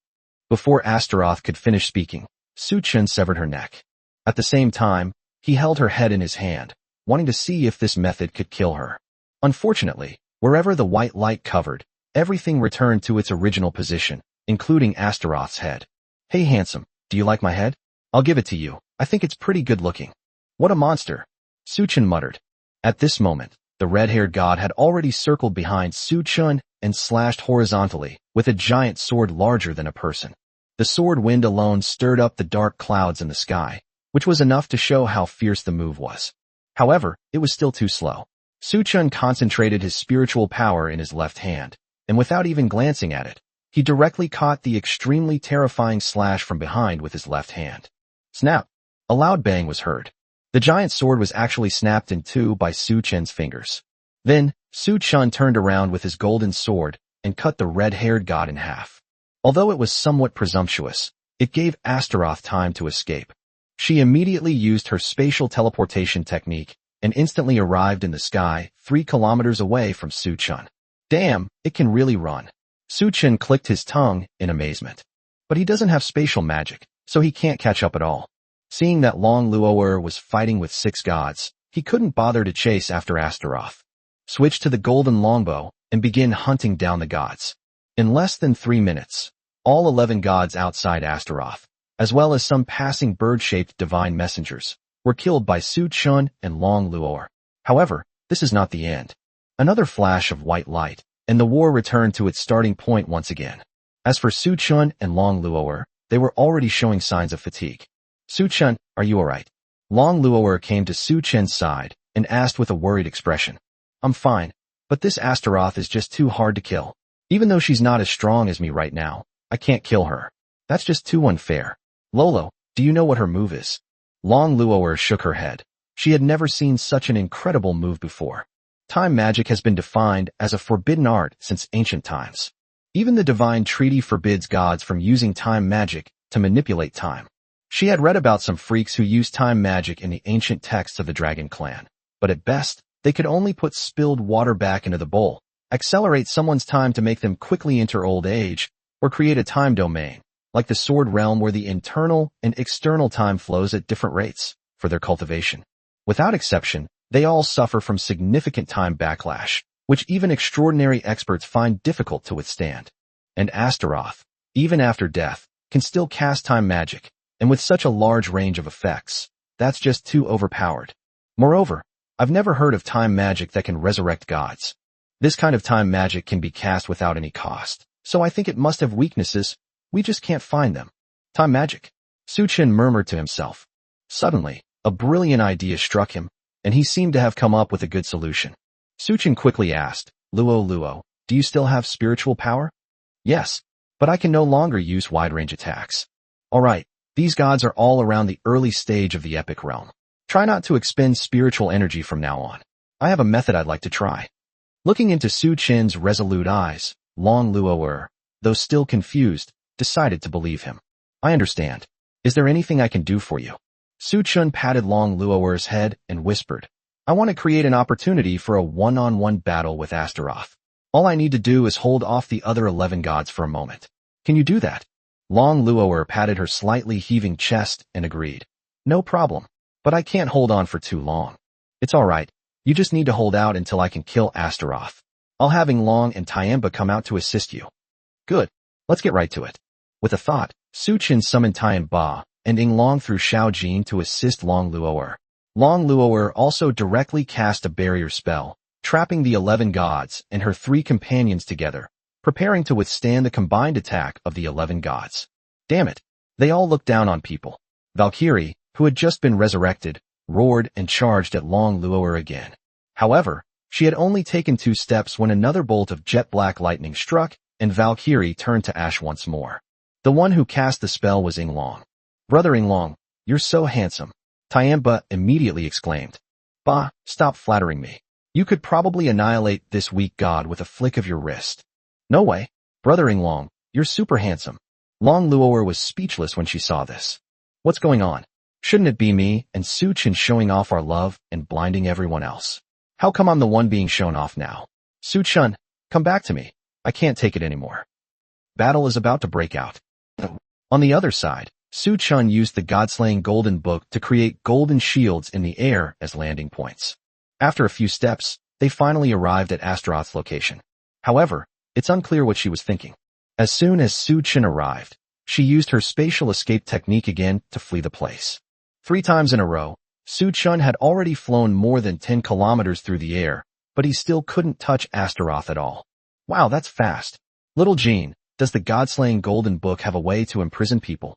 Before Astaroth could finish speaking, Suchin severed her neck. At the same time, he held her head in his hand, wanting to see if this method could kill her. Unfortunately, wherever the white light covered, everything returned to its original position, including Astaroth's head. Hey handsome, do you like my head? I'll give it to you. I think it's pretty good looking. What a monster, Suchin muttered. At this moment, the red-haired god had already circled behind Suchin and slashed horizontally with a giant sword larger than a person. The sword wind alone stirred up the dark clouds in the sky, which was enough to show how fierce the move was. However, it was still too slow. Suchin concentrated his spiritual power in his left hand, and without even glancing at it, he directly caught the extremely terrifying slash from behind with his left hand. Snap! A loud bang was heard. The giant sword was actually snapped in two by Suchin's fingers. Then, Suchin turned around with his golden sword and cut the red-haired god in half. Although it was somewhat presumptuous, it gave Astaroth time to escape. She immediately used her spatial teleportation technique and instantly arrived in the sky 3 kilometers away from Suchin. Damn, it can really run. Suchin clicked his tongue in amazement. But he doesn't have spatial magic, so he can't catch up at all. Seeing that Long Luo'er was fighting with 6 gods, he couldn't bother to chase after Astaroth. Switch to the golden longbow and begin hunting down the gods. In less than 3 minutes, all 11 gods outside Astaroth, as well as some passing bird-shaped divine messengers, were killed by Suchin and Long Luo'er. However, this is not the end. Another flash of white light, and the war returned to its starting point once again. As for Suchin and Long Luo'er, they were already showing signs of fatigue. Suchin, are you alright? Long Luo'er came to Suchin's side and asked with a worried expression. I'm fine, but this Astaroth is just too hard to kill. Even though she's not as strong as me right now, I can't kill her. That's just too unfair. Lolo, do you know what her move is? Long Luo'er shook her head. She had never seen such an incredible move before. Time magic has been defined as a forbidden art since ancient times. Even the divine treaty forbids gods from using time magic to manipulate time. She had read about some freaks who used time magic in the ancient texts of the Dragon Clan, but at best, they could only put spilled water back into the bowl, accelerate someone's time to make them quickly enter old age, or create a time domain, like the Sword Realm where the internal and external time flows at different rates, for their cultivation. Without exception, they all suffer from significant time backlash, which even extraordinary experts find difficult to withstand. And Astaroth, even after death, can still cast time magic, and with such a large range of effects, that's just too overpowered. Moreover, I've never heard of time magic that can resurrect gods. This kind of time magic can be cast without any cost, so I think it must have weaknesses, we just can't find them. Time magic. Suchin murmured to himself. Suddenly, a brilliant idea struck him, and he seemed to have come up with a good solution. Suchin quickly asked, Luo, do you still have spiritual power? Yes, but I can no longer use wide-range attacks. Alright, these gods are all around the early stage of the epic realm. Try not to expend spiritual energy from now on. I have a method I'd like to try. Looking into Suchin's resolute eyes, Long Luo'er, though still confused, decided to believe him. I understand. Is there anything I can do for you? Suchin patted Long Luo'er's head and whispered, I want to create an opportunity for a one-on-one battle with Astaroth. All I need to do is hold off the other 11 gods for a moment. Can you do that? Long Luo'er patted her slightly heaving chest and agreed. No problem, but I can't hold on for too long. It's alright, you just need to hold out until I can kill Astaroth. I'll have Long and Tiamba come out to assist you. Good, let's get right to it. With a thought, Suchin summoned Tiamba and Long through Xiaojin to assist Long Luo'er. Long Luo'er also directly cast a barrier spell, trapping the 11 gods and her 3 companions together, preparing to withstand the combined attack of the 11 gods. Damn it, They all looked down on people. Valkyrie, who had just been resurrected, roared and charged at Long Luoer again. However, she had only taken 2 steps when another bolt of jet-black lightning struck, and Valkyrie turned to ash once more. The one who cast the spell was Yinglong. "Brother Yinglong, you're so handsome," Tianba immediately exclaimed. "Bah, stop flattering me. You could probably annihilate this weak god with a flick of your wrist." "No way. Brother Yinglong, you're super handsome." Long Luoer was speechless when she saw this. "What's going on? Shouldn't it be me and Su Chen showing off our love and blinding everyone else? How come I'm the one being shown off now? Su Chen, come back to me. I can't take it anymore." Battle is about to break out. On the other side, Su Chen used the God-slaying golden book to create golden shields in the air as landing points. After a few steps, they finally arrived at Astaroth's location. However, it's unclear what she was thinking. As soon as Su Chen arrived, she used her spatial escape technique again to flee the place. 3 times in a row, Su Chen had already flown more than 10 kilometers through the air, but he still couldn't touch Astaroth at all. Wow, that's fast. Little Jean, does the God-slaying golden book have a way to imprison people?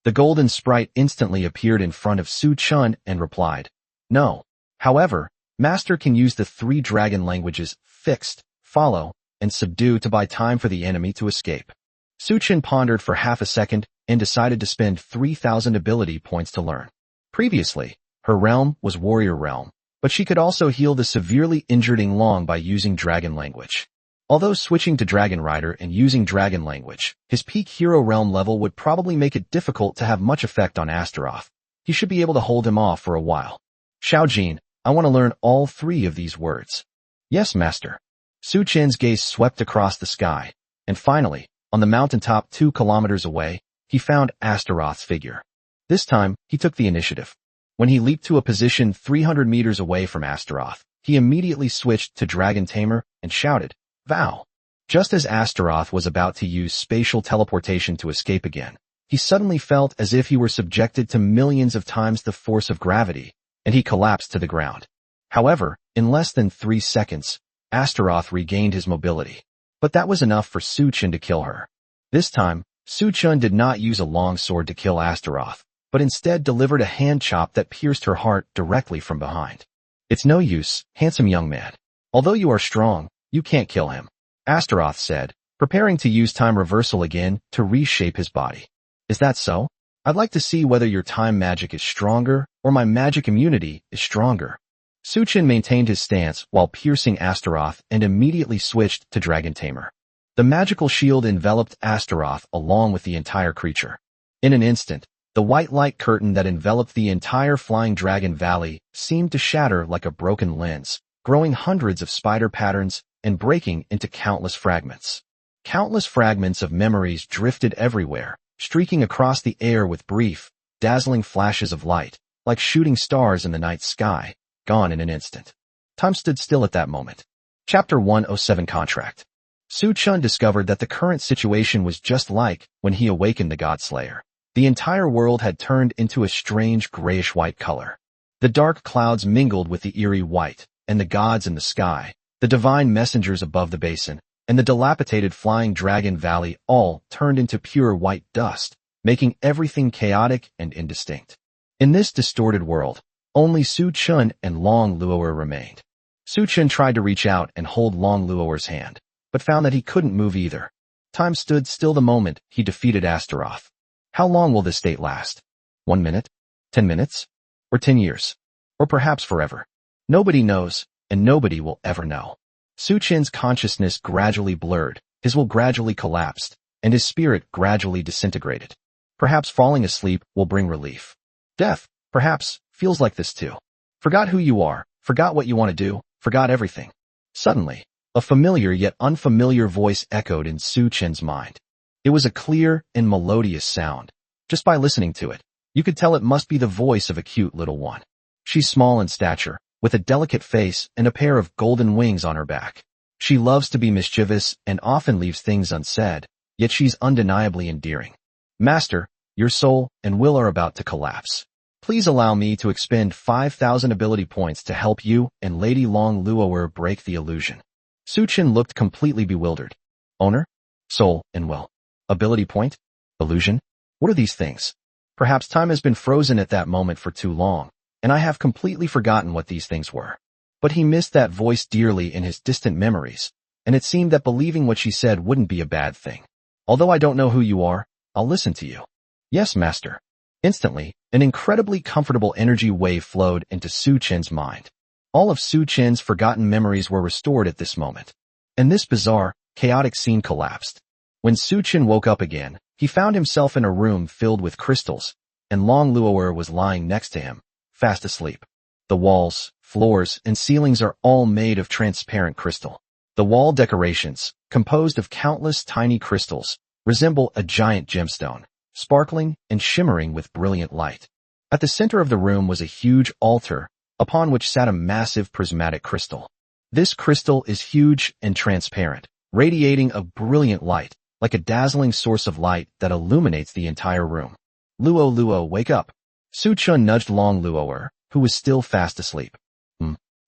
The golden sprite instantly appeared in front of Su Chen and replied, "No. However, Master can use the 3 dragon languages, fixed, follow, and subdue to buy time for the enemy to escape." Su Chen pondered for half a second and decided to spend 3,000 ability points to learn. Previously, her realm was warrior realm, but she could also heal the severely injured Yinglong by using dragon language. Although switching to Dragon Rider and using dragon language, his peak hero realm level would probably make it difficult to have much effect on Astaroth. He should be able to hold him off for a while. "Xiao Jin, I want to learn all 3 of these words." "Yes, Master." Su Chen's gaze swept across the sky, and finally, on the mountaintop 2 kilometers away, he found Astaroth's figure. This time, he took the initiative. When he leaped to a position 300 meters away from Astaroth, he immediately switched to Dragon Tamer and shouted, "Vow!" Just as Astaroth was about to use spatial teleportation to escape again, he suddenly felt as if he were subjected to millions of times the force of gravity, and he collapsed to the ground. However, in less than 3 seconds, Astaroth regained his mobility. But that was enough for Su Chen to kill her. This time, Su Chen did not use a long sword to kill Astaroth, but instead delivered a hand chop that pierced her heart directly from behind. "It's no use, handsome young man. Although you are strong, you can't kill him," Astaroth said, preparing to use time reversal again to reshape his body. "Is that so? I'd like to see whether your time magic is stronger or my magic immunity is stronger." Su Chen maintained his stance while piercing Astaroth and immediately switched to Dragon Tamer. The magical shield enveloped Astaroth along with the entire creature. In an instant, the white light curtain that enveloped the entire Flying Dragon Valley seemed to shatter like a broken lens, growing hundreds of spider patterns and breaking into countless fragments. Countless fragments of memories drifted everywhere, streaking across the air with brief, dazzling flashes of light, like shooting stars in the night sky, gone in an instant. Time stood still at that moment. Chapter 107 Contract. Su Chen discovered that the current situation was just like when he awakened the Godslayer. The entire world had turned into a strange grayish-white color. The dark clouds mingled with the eerie white, and the gods in the sky, the divine messengers above the basin, and the dilapidated Flying Dragon Valley all turned into pure white dust, making everything chaotic and indistinct. In this distorted world, only Su Chen and Long Luoer remained. Su Chen tried to reach out and hold Long Luoer's hand, but found that he couldn't move either. Time stood still the moment he defeated Astaroth. How long will this state last? 1 minute? 10 minutes? Or 10 years? Or perhaps forever? Nobody knows, and nobody will ever know. Su Chen's consciousness gradually blurred, his will gradually collapsed, and his spirit gradually disintegrated. Perhaps falling asleep will bring relief. Death, perhaps, feels like this too. Forgot who you are, forgot what you want to do, forgot everything. Suddenly, a familiar yet unfamiliar voice echoed in Su Chen's mind. It was a clear and melodious sound. Just by listening to it, you could tell it must be the voice of a cute little one. She's small in stature, with a delicate face and a pair of golden wings on her back. She loves to be mischievous and often leaves things unsaid, yet she's undeniably endearing. Master, your soul and will are about to collapse. Please allow me to expend 5,000 ability points to help you and Lady Long Luoer break the illusion. Su Chen looked completely bewildered. Owner? Soul and will. Ability point? Illusion? What are these things? Perhaps time has been frozen at that moment for too long, and I have completely forgotten what these things were. But he missed that voice dearly in his distant memories, and it seemed that believing what she said wouldn't be a bad thing. Although I don't know who you are, I'll listen to you. Yes, master. Instantly, an incredibly comfortable energy wave flowed into Su Chen's mind. All of Su Chen's forgotten memories were restored at this moment. And this bizarre, chaotic scene collapsed. When Su Chen woke up again, he found himself in a room filled with crystals, and Long Luo'er was lying next to him, fast asleep. The walls, floors, and ceilings are all made of transparent crystal. The wall decorations, composed of countless tiny crystals, resemble a giant gemstone, sparkling and shimmering with brilliant light. At the center of the room was a huge altar, upon which sat a massive prismatic crystal. This crystal is huge and transparent, radiating a brilliant light, like a dazzling source of light that illuminates the entire room. Luo, wake up. Su Chun nudged Long Luo'er, who was still fast asleep.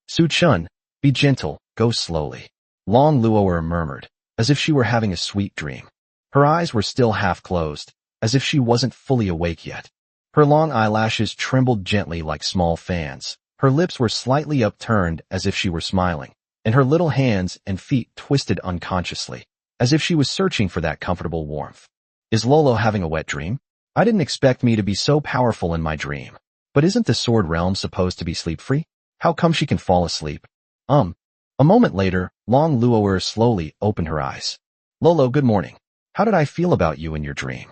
Su Chun, be gentle, go slowly. Long Luo'er murmured, as if she were having a sweet dream. Her eyes were still half closed, as if she wasn't fully awake yet. Her long eyelashes trembled gently like small fans. Her lips were slightly upturned as if she were smiling, and her little hands and feet twisted unconsciously, as if she was searching for that comfortable warmth. Is Lolo having a wet dream? I didn't expect me to be so powerful in my dream. But isn't the sword realm supposed to be sleep-free? How come she can fall asleep? A moment later, Long Luo'er slowly opened her eyes. Lolo, good morning. How did I feel about you in your dream?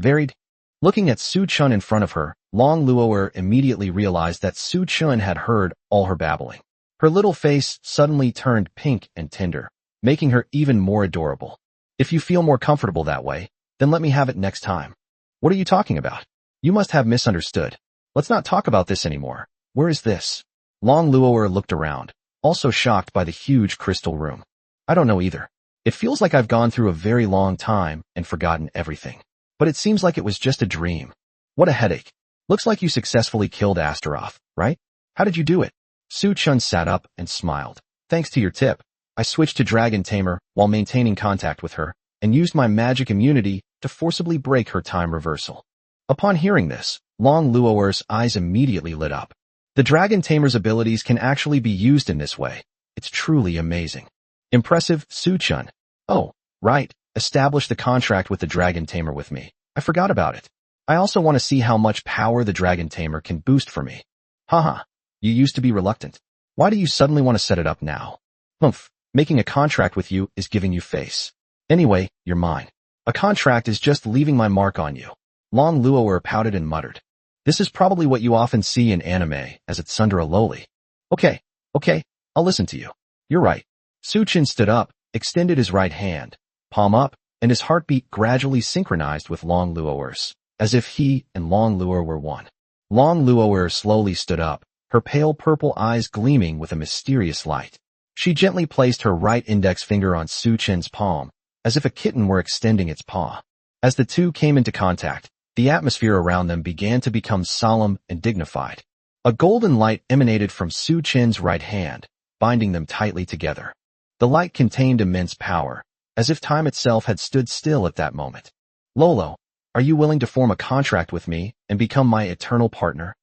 Varied. Looking at Su Chun in front of her, Long Luo'er immediately realized that Su Chun had heard all her babbling. Her little face suddenly turned pink and tender, making her even more adorable. If you feel more comfortable that way, then let me have it next time. What are you talking about? You must have misunderstood. Let's not talk about this anymore. Where is this? Long Luo'er looked around, also shocked by the huge crystal room. I don't know either. It feels like I've gone through a very long time and forgotten everything. But it seems like it was just a dream. What a headache. Looks like you successfully killed Astaroth, right? How did you do it? Su Chun sat up and smiled. Thanks to your tip, I switched to Dragon Tamer while maintaining contact with her, and used my magic immunity to forcibly break her time reversal. Upon hearing this, Long Luo'er's eyes immediately lit up. The Dragon Tamer's abilities can actually be used in this way. It's truly amazing. Impressive, Su Chun. Oh, right. Establish the contract with the Dragon Tamer with me. I forgot about it. I also want to see how much power the Dragon Tamer can boost for me. Haha, you used to be reluctant. Why do you suddenly want to set it up now? Making a contract with you is giving you face. Anyway, you're mine. A contract is just leaving my mark on you. Long Luo'er pouted and muttered. This is probably what you often see in anime, as it's Sundara Loli. Okay, I'll listen to you. You're right. Su Chin stood up, extended his right hand, palm up, and his heartbeat gradually synchronized with Long Luo'er's, as if he and Long Luo'er were one. Long Luo'er slowly stood up, her pale purple eyes gleaming with a mysterious light. She gently placed her right index finger on Su Chin's palm, as if a kitten were extending its paw. As the two came into contact, the atmosphere around them began to become solemn and dignified. A golden light emanated from Su Chin's right hand, binding them tightly together. The light contained immense power, as if time itself had stood still at that moment. Lolo, are you willing to form a contract with me and become my eternal partner?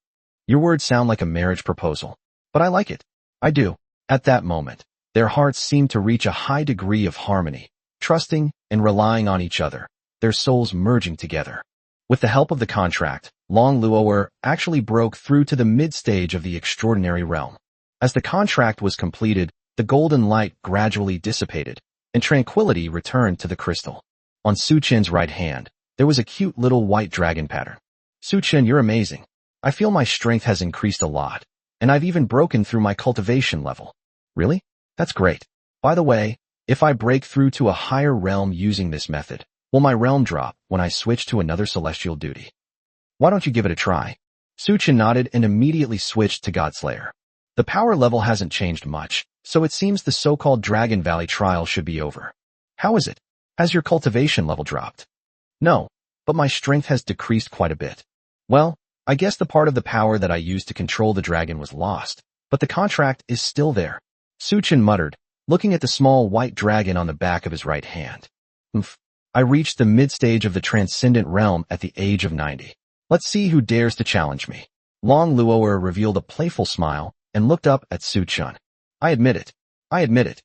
Your words sound like a marriage proposal, but I like it. I do. At that moment, their hearts seemed to reach a high degree of harmony, trusting and relying on each other, their souls merging together. With the help of the contract, Long Luo'er actually broke through to the mid-stage of the extraordinary realm. As the contract was completed, the golden light gradually dissipated, and tranquility returned to the crystal. On Su Chin's right hand, there was a cute little white dragon pattern. Su Chin, you're amazing. I feel my strength has increased a lot, and I've even broken through my cultivation level. Really? That's great. By the way, if I break through to a higher realm using this method, will my realm drop when I switch to another celestial duty? Why don't you give it a try? Su Chin nodded and immediately switched to Godslayer. The power level hasn't changed much, so it seems the so-called Dragon Valley trial should be over. How is it? Has your cultivation level dropped? No, but my strength has decreased quite a bit. Well, I guess the part of the power that I used to control the dragon was lost, but the contract is still there. Su Chin muttered, looking at the small white dragon on the back of his right hand. I reached the mid-stage of the transcendent realm at the age of 90. Let's see who dares to challenge me. Long Luo'er revealed a playful smile and looked up at Su Chun. I admit it. I admit it.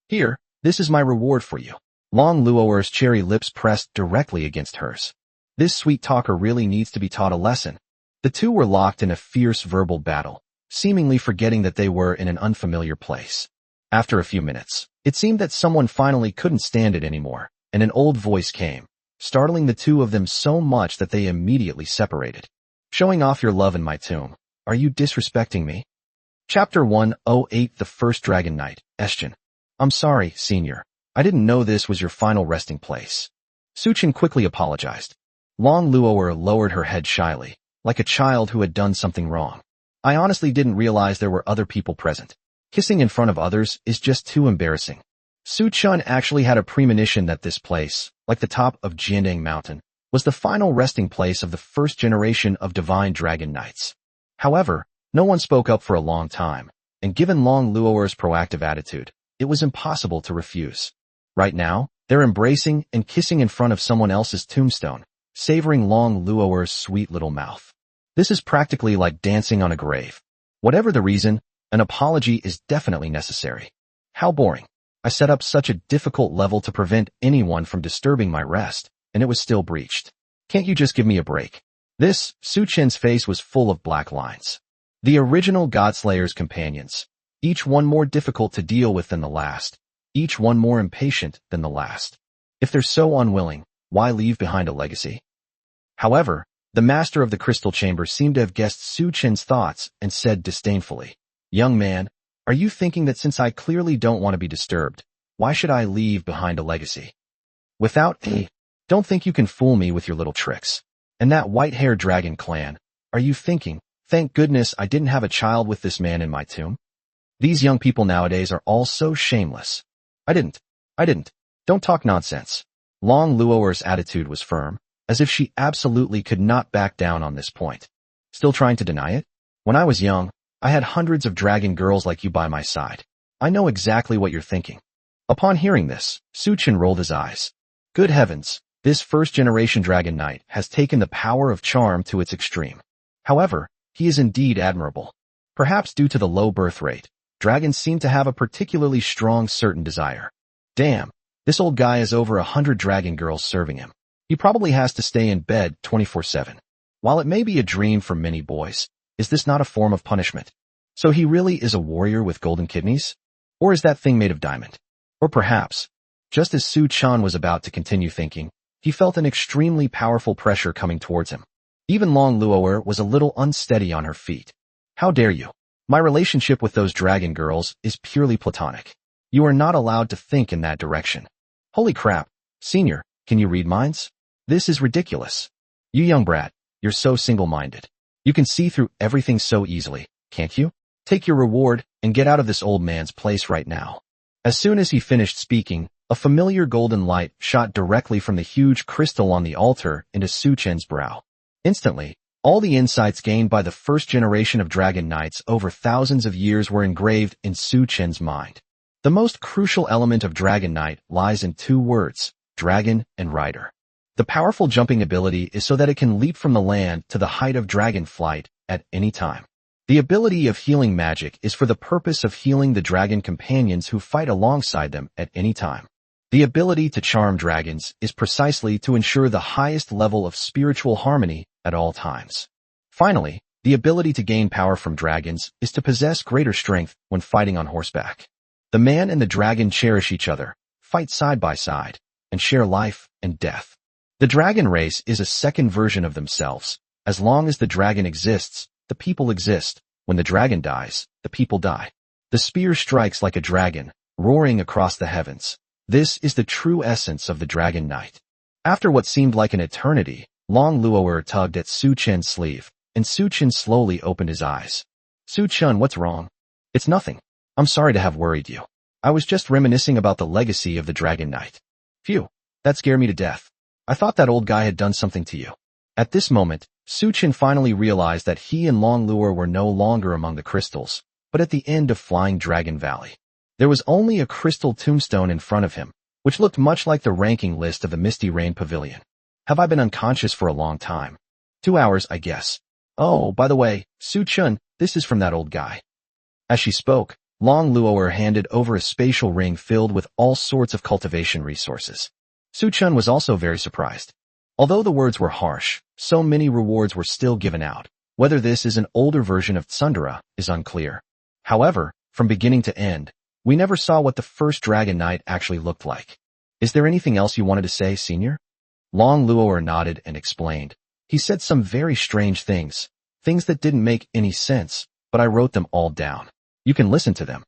Here, this is my reward for you. Long Luo'er's cherry lips pressed directly against hers. This sweet talker really needs to be taught a lesson. The two were locked in a fierce verbal battle, seemingly forgetting that they were in an unfamiliar place. After a few minutes, it seemed that someone finally couldn't stand it anymore, and an old voice came, startling the two of them so much that they immediately separated. Showing off your love in my tomb. Are you disrespecting me? Chapter 108 The First Dragon Knight, Eshin. I'm sorry, Senior. I didn't know this was your final resting place. Su Chun quickly apologized. Long Luo'er lowered her head shyly, like a child who had done something wrong. I honestly didn't realize there were other people present. Kissing in front of others is just too embarrassing. Su Chun actually had a premonition that this place, like the top of Jiandang Mountain, was the final resting place of the first generation of divine dragon knights. However, no one spoke up for a long time, and given Long Luo'er's proactive attitude, it was impossible to refuse. Right now, they're embracing and kissing in front of someone else's tombstone, savoring Long Luo'er's sweet little mouth. This is practically like dancing on a grave. Whatever the reason, an apology is definitely necessary. How boring. I set up such a difficult level to prevent anyone from disturbing my rest, and it was still breached. Can't you just give me a break? Su Chun's face was full of black lines. The original Godslayer's companions, each one more difficult to deal with than the last, each one more impatient than the last. If they're so unwilling, why leave behind a legacy? However, the master of the crystal chamber seemed to have guessed Su Chun's thoughts and said disdainfully, Young man, are you thinking that since I clearly don't want to be disturbed, why should I leave behind a legacy? Don't think you can fool me with your little tricks. And that white-haired dragon clan, are you thinking, thank goodness I didn't have a child with this man in my tomb? These young people nowadays are all so shameless. I didn't. Don't talk nonsense. Long Luo'er's attitude was firm, as if she absolutely could not back down on this point. Still trying to deny it? When I was young, I had hundreds of dragon girls like you by my side. I know exactly what you're thinking. Upon hearing this, Su Chun rolled his eyes. Good heavens, this first-generation dragon knight has taken the power of charm to its extreme. However, he is indeed admirable. Perhaps due to the low birth rate, dragons seem to have a particularly strong certain desire. Damn, this old guy has over 100 dragon girls serving him. He probably has to stay in bed 24/7. While it may be a dream for many boys, is this not a form of punishment? So he really is a warrior with golden kidneys? Or is that thing made of diamond? Or perhaps, just as Su Chun was about to continue thinking, he felt an extremely powerful pressure coming towards him. Even Long Luo'er was a little unsteady on her feet. How dare you? My relationship with those dragon girls is purely platonic. You are not allowed to think in that direction. Holy crap, Senior, can you read minds? This is ridiculous. You young brat, you're so single-minded. You can see through everything so easily, can't you? Take your reward and get out of this old man's place right now. As soon as he finished speaking, a familiar golden light shot directly from the huge crystal on the altar into Su Chun's brow. Instantly, all the insights gained by the first generation of dragon knights over thousands of years were engraved in Su Chun's mind. The most crucial element of Dragon Knight lies in two words, dragon and rider. The powerful jumping ability is so that it can leap from the land to the height of dragon flight at any time. The ability of healing magic is for the purpose of healing the dragon companions who fight alongside them at any time. The ability to charm dragons is precisely to ensure the highest level of spiritual harmony at all times. Finally, the ability to gain power from dragons is to possess greater strength when fighting on horseback. The man and the dragon cherish each other, fight side by side, and share life and death. The dragon race is a second version of themselves. As long as the dragon exists, the people exist. When the dragon dies, the people die. The spear strikes like a dragon, roaring across the heavens. This is the true essence of the Dragon Knight. After what seemed like an eternity, Long Luo'er tugged at Su Chun's sleeve, and Su Chun slowly opened his eyes. Su Chun, what's wrong? It's nothing. I'm sorry to have worried you. I was just reminiscing about the legacy of the Dragon Knight. Phew, that scared me to death. I thought that old guy had done something to you. At this moment, Su Chun finally realized that he and Long Luo'er were no longer among the crystals, but at the end of Flying Dragon Valley. There was only a crystal tombstone in front of him, which looked much like the ranking list of the Misty Rain Pavilion. Have I been unconscious for a long time? 2 hours, I guess. Oh, by the way, Su-chun, this is from that old guy. As she spoke, Long Luoer handed over a spatial ring filled with all sorts of cultivation resources. Su-chun was also very surprised. Although the words were harsh, so many rewards were still given out. Whether this is an older version of Tsundere is unclear. However, from beginning to end, we never saw what the first Dragon Knight actually looked like. Is there anything else you wanted to say, Senior? Long Luoer nodded and explained. He said some very strange things that didn't make any sense, but I wrote them all down. You can listen to them.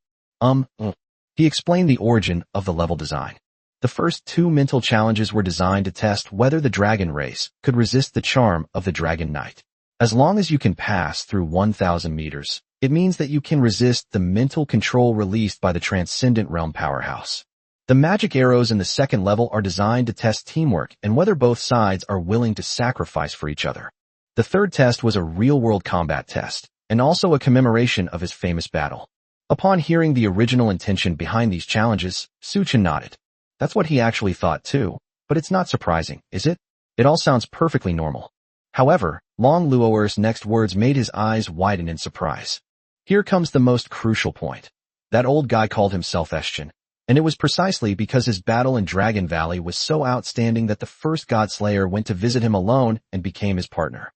He explained the origin of the level design. The first 2 mental challenges were designed to test whether the dragon race could resist the charm of the Dragon Knight. As long as you can pass through 1,000 meters, it means that you can resist the mental control released by the Transcendent Realm powerhouse. The magic arrows in the second level are designed to test teamwork and whether both sides are willing to sacrifice for each other. The third test was a real-world combat test, and also a commemoration of his famous battle. Upon hearing the original intention behind these challenges, Su-chun nodded. That's what he actually thought too, but it's not surprising, is it? It all sounds perfectly normal. However, Long Luoer's next words made his eyes widen in surprise. Here comes the most crucial point. That old guy called himself Eschan, and it was precisely because his battle in Dragon Valley was so outstanding that the first Godslayer went to visit him alone and became his partner.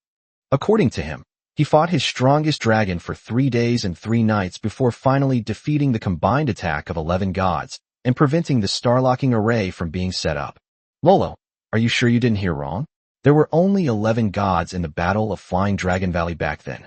According to him, he fought his strongest dragon for 3 days and 3 nights before finally defeating the combined attack of 11 gods and preventing the Starlocking array from being set up. Lolo, are you sure you didn't hear wrong? There were only 11 gods in the Battle of Flying Dragon Valley back then.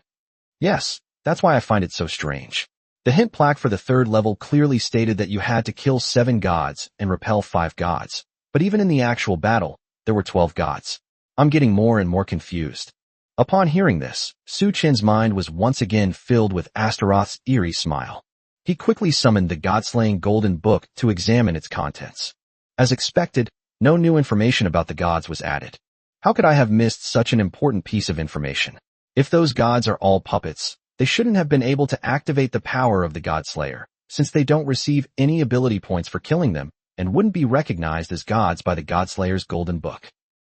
Yes, that's why I find it so strange. The hint plaque for the third level clearly stated that you had to kill 7 gods and repel 5 gods, but even in the actual battle, there were 12 gods. I'm getting more and more confused. Upon hearing this, Su-chun's mind was once again filled with Astaroth's eerie smile. He quickly summoned the God-slaying golden book to examine its contents. As expected, no new information about the gods was added. How could I have missed such an important piece of information? If those gods are all puppets, they shouldn't have been able to activate the power of the Godslayer, since they don't receive any ability points for killing them and wouldn't be recognized as gods by the Godslayer's golden book.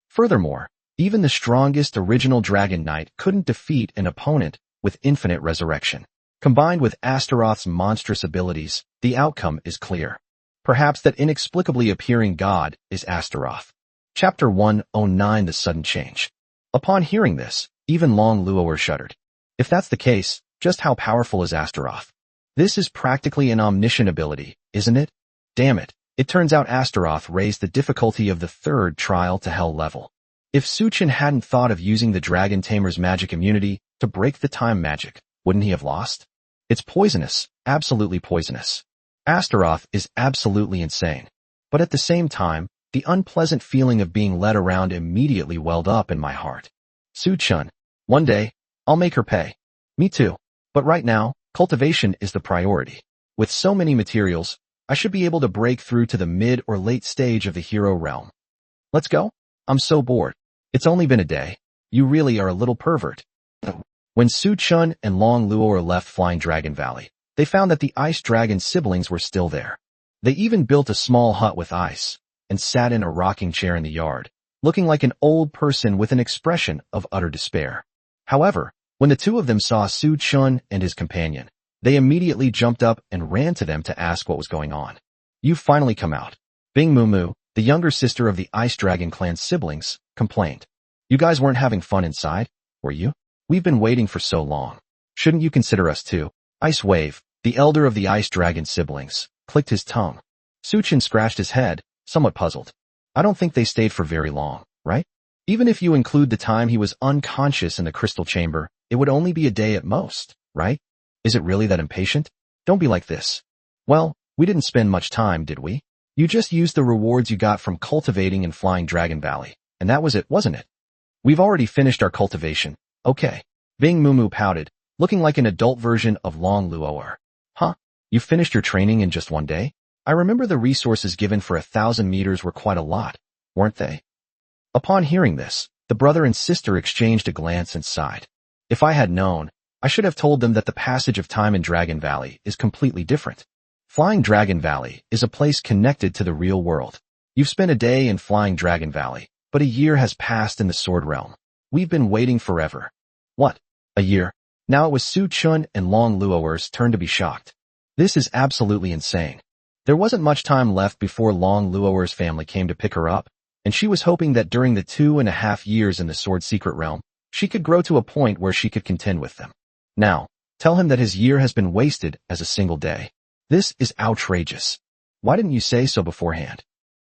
Furthermore, even the strongest original Dragon Knight couldn't defeat an opponent with infinite resurrection. Combined with Astaroth's monstrous abilities, the outcome is clear. Perhaps that inexplicably appearing god is Astaroth. Chapter 109 The Sudden Change. Upon hearing this, even Long Luoer shuddered. If that's the case, just how powerful is Astaroth? This is practically an omniscient ability, isn't it? Damn it, it turns out Astaroth raised the difficulty of the third trial to hell level. If Su-chun hadn't thought of using the Dragon Tamer's magic immunity to break the time magic, wouldn't he have lost? It's poisonous, absolutely poisonous. Astaroth is absolutely insane. But at the same time, the unpleasant feeling of being led around immediately welled up in my heart. Su-chun, one day, I'll make her pay. Me too. But right now, cultivation is the priority. With so many materials, I should be able to break through to the mid or late stage of the hero realm. Let's go? I'm so bored. It's only been a day. You really are a little pervert. When Su-chun and Long Luoer left Flying Dragon Valley, they found that the ice dragon siblings were still there. They even built a small hut with ice and sat in a rocking chair in the yard, looking like an old person with an expression of utter despair. However, when the two of them saw Su-chun and his companion, they immediately jumped up and ran to them to ask what was going on. You've finally come out. Bing Mumu, the younger sister of the Ice Dragon clan's siblings, complained. You guys weren't having fun inside, were you? We've been waiting for so long. Shouldn't you consider us too? Ice Wave, the elder of the Ice Dragon siblings, clicked his tongue. Su-chun scratched his head, somewhat puzzled. I don't think they stayed for very long, right? Even if you include the time he was unconscious in the crystal chamber, it would only be a day at most, right? Is it really that impatient? Don't be like this. Well, we didn't spend much time, did we? You just used the rewards you got from cultivating in Flying Dragon Valley, and that was it, wasn't it? We've already finished our cultivation. Okay. Bing Mumu pouted, looking like an adult version of Long Luoer. Huh? You finished your training in just one day? I remember the resources given for 1,000 meters were quite a lot, weren't they? Upon hearing this, the brother and sister exchanged a glance and sighed. If I had known, I should have told them that the passage of time in Dragon Valley is completely different. Flying Dragon Valley is a place connected to the real world, You've spent a day in Flying Dragon Valley, but a year has passed in the Sword Realm. We've been waiting forever. What? A year? Now it was Su Chun and Long Luo'er's turn to be shocked. This is absolutely insane. There wasn't much time left before Long Luo'er's family came to pick her up, and she was hoping that during the 2.5 years in the Sword Secret Realm, she could grow to a point where she could contend with them. Now, tell him that his year has been wasted as a single day. This is outrageous. Why didn't you say so beforehand?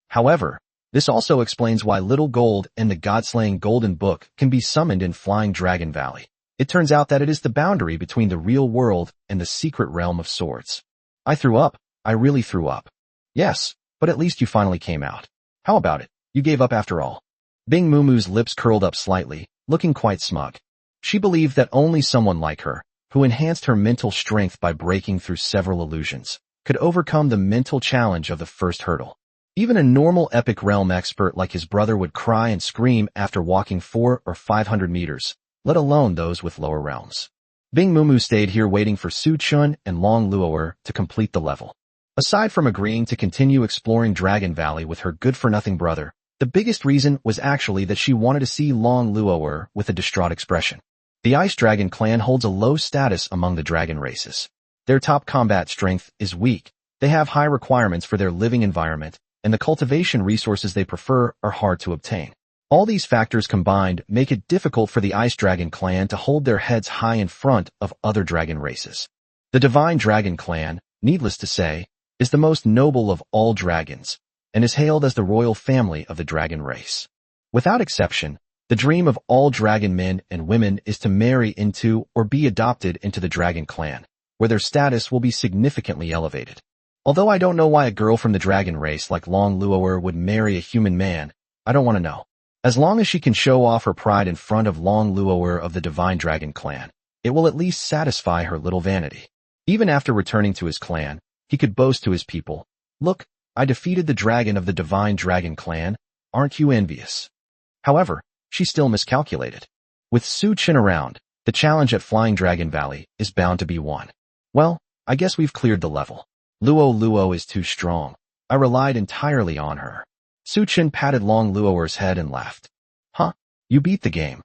However, this also explains why Little Gold and the God-slaying Golden Book can be summoned in Flying Dragon Valley. It turns out that it is the boundary between the real world and the secret realm of swords. I threw up. I really threw up. Yes, but at least you finally came out. How about it? You gave up after all. Bing Mumu's lips curled up slightly, looking quite smug. She believed that only someone like her, who enhanced her mental strength by breaking through several illusions, could overcome the mental challenge of the first hurdle. Even a normal epic realm expert like his brother would cry and scream after walking 400 or 500 meters, let alone those with lower realms. Bing Mumu stayed here waiting for Su Chun and Long Luo'er to complete the level. Aside from agreeing to continue exploring Dragon Valley with her good-for-nothing brother, the biggest reason was actually that she wanted to see Long Luo'er with a distraught expression. The Ice Dragon clan holds a low status among the dragon races. Their top combat strength is weak, they have high requirements for their living environment, and the cultivation resources they prefer are hard to obtain. All these factors combined make it difficult for the Ice Dragon clan to hold their heads high in front of other dragon races. The Divine Dragon clan, needless to say, is the most noble of all dragons, and is hailed as the royal family of the dragon race. Without exception, the dream of all dragon men and women is to marry into or be adopted into the dragon clan, where their status will be significantly elevated. Although I don't know why a girl from the dragon race like Long Luo'er would marry a human man, I don't want to know. As long as she can show off her pride in front of Long Luo'er of the Divine Dragon clan, it will at least satisfy her little vanity. Even after returning to his clan, he could boast to his people, "Look, I defeated the dragon of the Divine Dragon clan, aren't you envious?" However, she still miscalculated. With Su Chun around, the challenge at Flying Dragon Valley is bound to be won. Well, I guess we've cleared the level. Luo is too strong. I relied entirely on her. Su Chun patted Long Luo'er's head and laughed. Huh? You beat the game.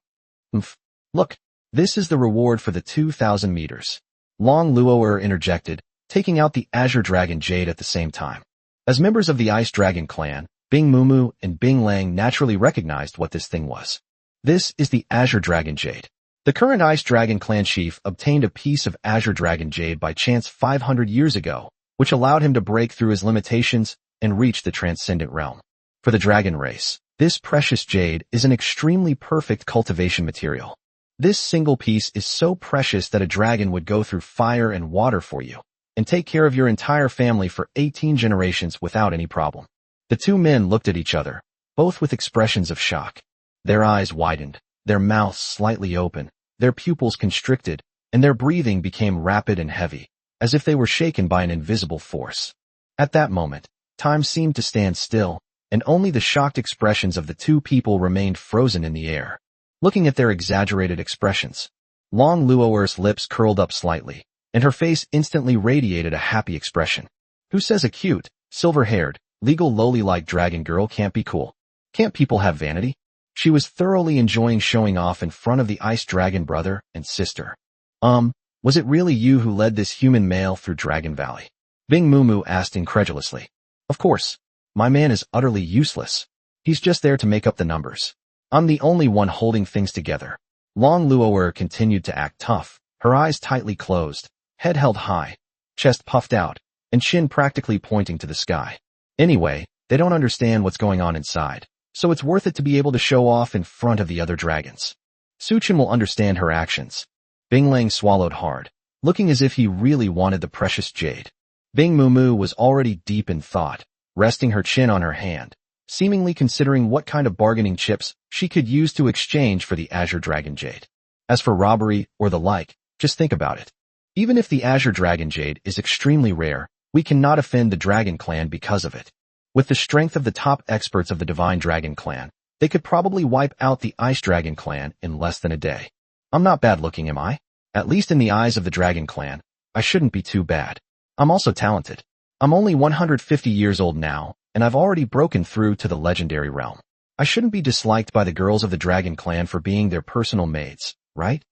Look, this is the reward for the 2,000 meters. Long Luo'er interjected, taking out the Azure Dragon Jade at the same time. As members of the Ice Dragon clan, Bing Mumu and Bing Lang naturally recognized what this thing was. This is the Azure Dragon Jade. The current Ice Dragon clan chief obtained a piece of Azure Dragon Jade by chance 500 years ago, which allowed him to break through his limitations and reach the transcendent realm. For the dragon race, this precious jade is an extremely perfect cultivation material. This single piece is so precious that a dragon would go through fire and water for you, and take care of your entire family for 18 generations without any problem. The two men looked at each other, both with expressions of shock. Their eyes widened, their mouths slightly open, their pupils constricted, and their breathing became rapid and heavy, as if they were shaken by an invisible force. At that moment, time seemed to stand still, and only the shocked expressions of the two people remained frozen in the air. Looking at their exaggerated expressions, Long Luo'er's lips curled up slightly, and her face instantly radiated a happy expression. Who says a cute, silver-haired, legal Loli-like dragon girl can't be cool? Can't people have vanity? She was thoroughly enjoying showing off in front of the Ice Dragon brother and sister. Was it really you who led this human male through Dragon Valley? Bing Mumu asked incredulously. Of course. My man is utterly useless. He's just there to make up the numbers. I'm the only one holding things together. Long Luo'er continued to act tough, her eyes tightly closed, head held high, chest puffed out, and chin practically pointing to the sky. Anyway, they don't understand what's going on inside, so it's worth it to be able to show off in front of the other dragons. Su Chun will understand her actions. Bing Lang swallowed hard, looking as if he really wanted the precious jade. Bing Mumu was already deep in thought, resting her chin on her hand, seemingly considering what kind of bargaining chips she could use to exchange for the Azure Dragon Jade. As for robbery or the like, just think about it. Even if the Azure Dragon Jade is extremely rare, we cannot offend the Dragon Clan because of it. With the strength of the top experts of the Divine Dragon Clan, they could probably wipe out the Ice Dragon Clan in less than a day. I'm not bad looking, am I? At least in the eyes of the Dragon Clan, I shouldn't be too bad. I'm also talented. I'm only 150 years old now, and I've already broken through to the legendary realm. I shouldn't be disliked by the girls of the Dragon Clan for being their personal maids, right?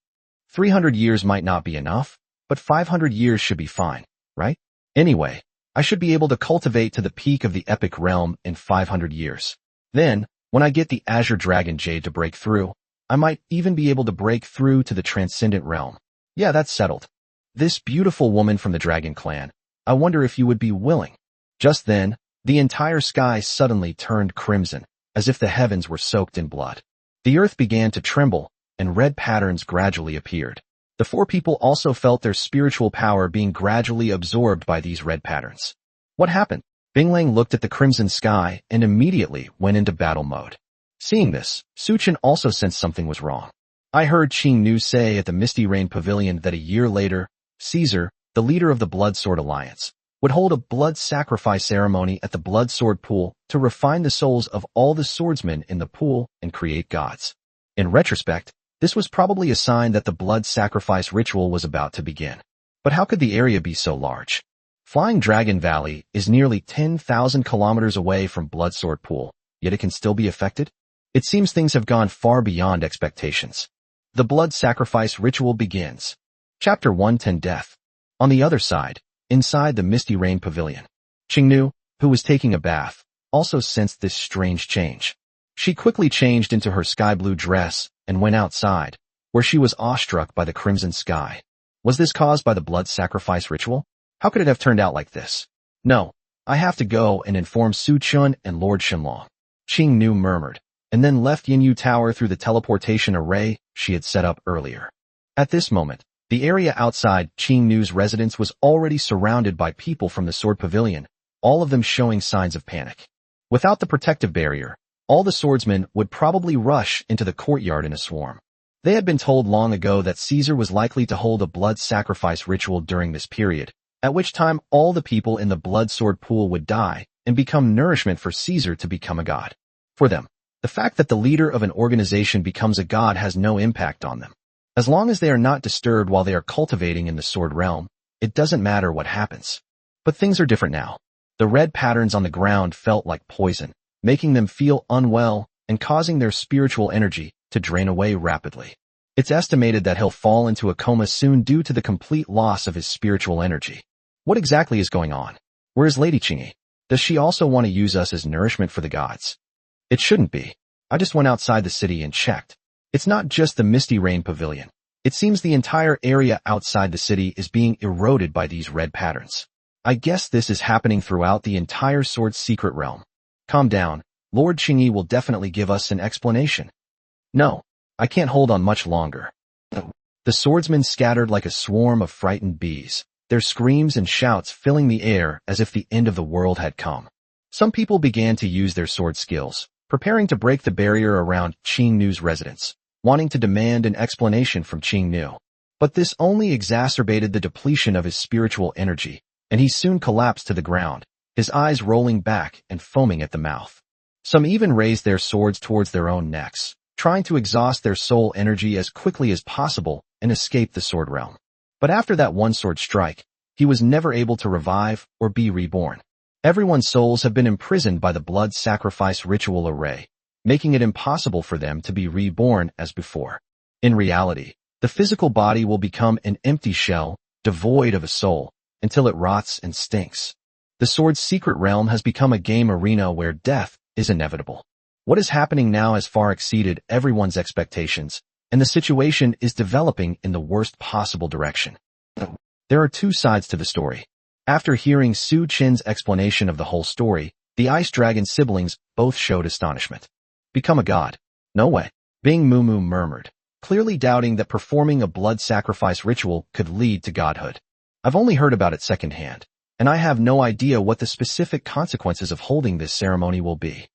300 years might not be enough, but 500 years should be fine, right? Anyway, I should be able to cultivate to the peak of the epic realm in 500 years. Then, when I get the Azure Dragon Jade to break through, I might even be able to break through to the Transcendent Realm. Yeah, that's settled. This beautiful woman from the Dragon Clan, I wonder if you would be willing. Just then, the entire sky suddenly turned crimson, as if the heavens were soaked in blood. The earth began to tremble, and red patterns gradually appeared. The four people also felt their spiritual power being gradually absorbed by these red patterns. What happened? Binglang looked at the crimson sky and immediately went into battle mode. Seeing this, Suchin also sensed something was wrong. I heard Qing Nu say at the Misty Rain Pavilion that a year later, Caesar, the leader of the Blood Sword Alliance, would hold a blood sacrifice ceremony at the Blood Sword Pool to refine the souls of all the swordsmen in the pool and create gods. In retrospect, this was probably a sign that the blood sacrifice ritual was about to begin. But how could the area be so large? Flying Dragon Valley is nearly 10,000 kilometers away from Blood Sword Pool, yet it can still be affected? It seems things have gone far beyond expectations. The blood sacrifice ritual begins. Chapter 110 Death. On the other side, inside the Misty Rain Pavilion, Qingnu, who was taking a bath, also sensed this strange change. She quickly changed into her sky blue dress and went outside, where she was awestruck by the crimson sky. Was this caused by the blood sacrifice ritual? How could it have turned out like this? No, I have to go and inform Su Chun and Lord Shenlong, Qingnu murmured, and then left Yinyu Tower through the teleportation array she had set up earlier. At this moment, the area outside Qingnu's residence was already surrounded by people from the Sword Pavilion, all of them showing signs of panic. Without the protective barrier, all the swordsmen would probably rush into the courtyard in a swarm. They had been told long ago that Caesar was likely to hold a blood sacrifice ritual during this period, at which time all the people in the blood sword pool would die and become nourishment for Caesar to become a god. For them, the fact that the leader of an organization becomes a god has no impact on them. As long as they are not disturbed while they are cultivating in the sword realm, it doesn't matter what happens. But things are different now. The red patterns on the ground felt like poison, making them feel unwell and causing their spiritual energy to drain away rapidly. It's estimated that he'll fall into a coma soon due to the complete loss of his spiritual energy. What exactly is going on? Where is Lady Qingyi? Does she also want to use us as nourishment for the gods? It shouldn't be. I just went outside the city and checked. It's not just the Misty Rain Pavilion. It seems the entire area outside the city is being eroded by these red patterns. I guess this is happening throughout the entire Sword's secret realm. Calm down. Lord Qingyi will definitely give us an explanation. No, I can't hold on much longer. The swordsmen scattered like a swarm of frightened bees, their screams and shouts filling the air as if the end of the world had come. Some people began to use their sword skills, preparing to break the barrier around Qingnu's residence, wanting to demand an explanation from Qingnu. But this only exacerbated the depletion of his spiritual energy, and he soon collapsed to the ground, his eyes rolling back and foaming at the mouth. Some even raised their swords towards their own necks, trying to exhaust their soul energy as quickly as possible and escape the sword realm. But after that one sword strike, he was never able to revive or be reborn. Everyone's souls have been imprisoned by the blood sacrifice ritual array, making it impossible for them to be reborn as before. In reality, the physical body will become an empty shell, devoid of a soul, until it rots and stinks. The sword's secret realm has become a game arena where death is inevitable. What is happening now has far exceeded everyone's expectations, and the situation is developing in the worst possible direction. There are two sides to the story. After hearing Su Qin's explanation of the whole story, the Ice Dragon siblings both showed astonishment. Become a god? No way. Bing Mumu murmured, clearly doubting that performing a blood sacrifice ritual could lead to godhood. I've only heard about it secondhand, and I have no idea what the specific consequences of holding this ceremony will be.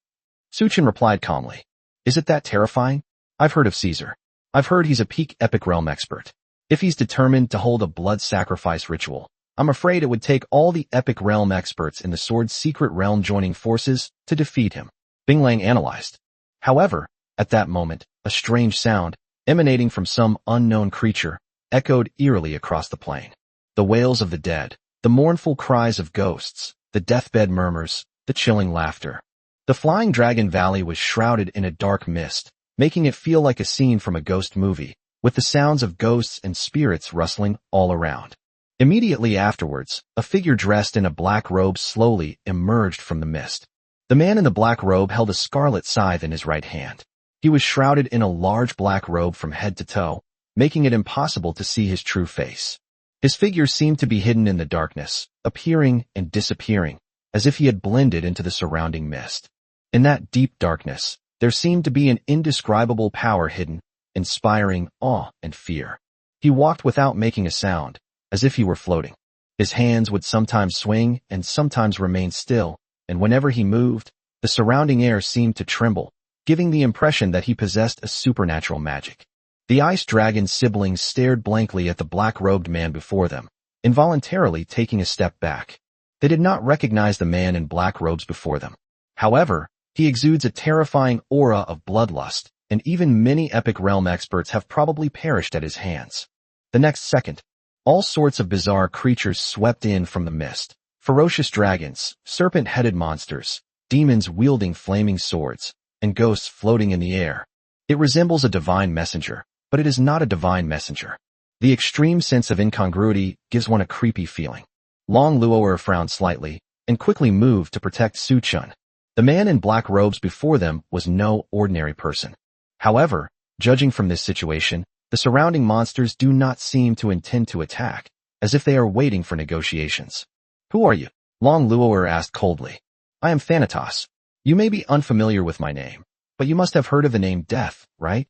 Su Qin replied calmly. Is it that terrifying? I've heard of Caesar. I've heard he's a peak epic realm expert. If he's determined to hold a blood sacrifice ritual, I'm afraid it would take all the epic realm experts in the sword's secret realm joining forces to defeat him. Bing Lang analyzed. However, at that moment, a strange sound, emanating from some unknown creature, echoed eerily across the plain. The wails of the dead, the mournful cries of ghosts, the deathbed murmurs, the chilling laughter. The Flying Dragon Valley was shrouded in a dark mist, making it feel like a scene from a ghost movie, with the sounds of ghosts and spirits rustling all around. Immediately afterwards, a figure dressed in a black robe slowly emerged from the mist. The man in the black robe held a scarlet scythe in his right hand. He was shrouded in a large black robe from head to toe, making it impossible to see his true face. His figure seemed to be hidden in the darkness, appearing and disappearing, as if he had blended into the surrounding mist. In that deep darkness, there seemed to be an indescribable power hidden, inspiring awe and fear. He walked without making a sound, as if he were floating. His hands would sometimes swing and sometimes remain still, and whenever he moved, the surrounding air seemed to tremble, giving the impression that he possessed a supernatural magic. The ice dragon's siblings stared blankly at the black-robed man before them, involuntarily taking a step back. They did not recognize the man in black robes before them. However, he exudes a terrifying aura of bloodlust, and even many epic realm experts have probably perished at his hands. The next second, all sorts of bizarre creatures swept in from the mist. Ferocious dragons, serpent-headed monsters, demons wielding flaming swords, and ghosts floating in the air. It resembles a divine messenger, but it is not a divine messenger. The extreme sense of incongruity gives one a creepy feeling. Long Luo'er frowned slightly, and quickly moved to protect Su Chun. The man in black robes before them was no ordinary person. However, judging from this situation, the surrounding monsters do not seem to intend to attack, as if they are waiting for negotiations. "Who are you?" Long Luo'er asked coldly. "I am Thanatos. You may be unfamiliar with my name, but you must have heard of the name Death, right?"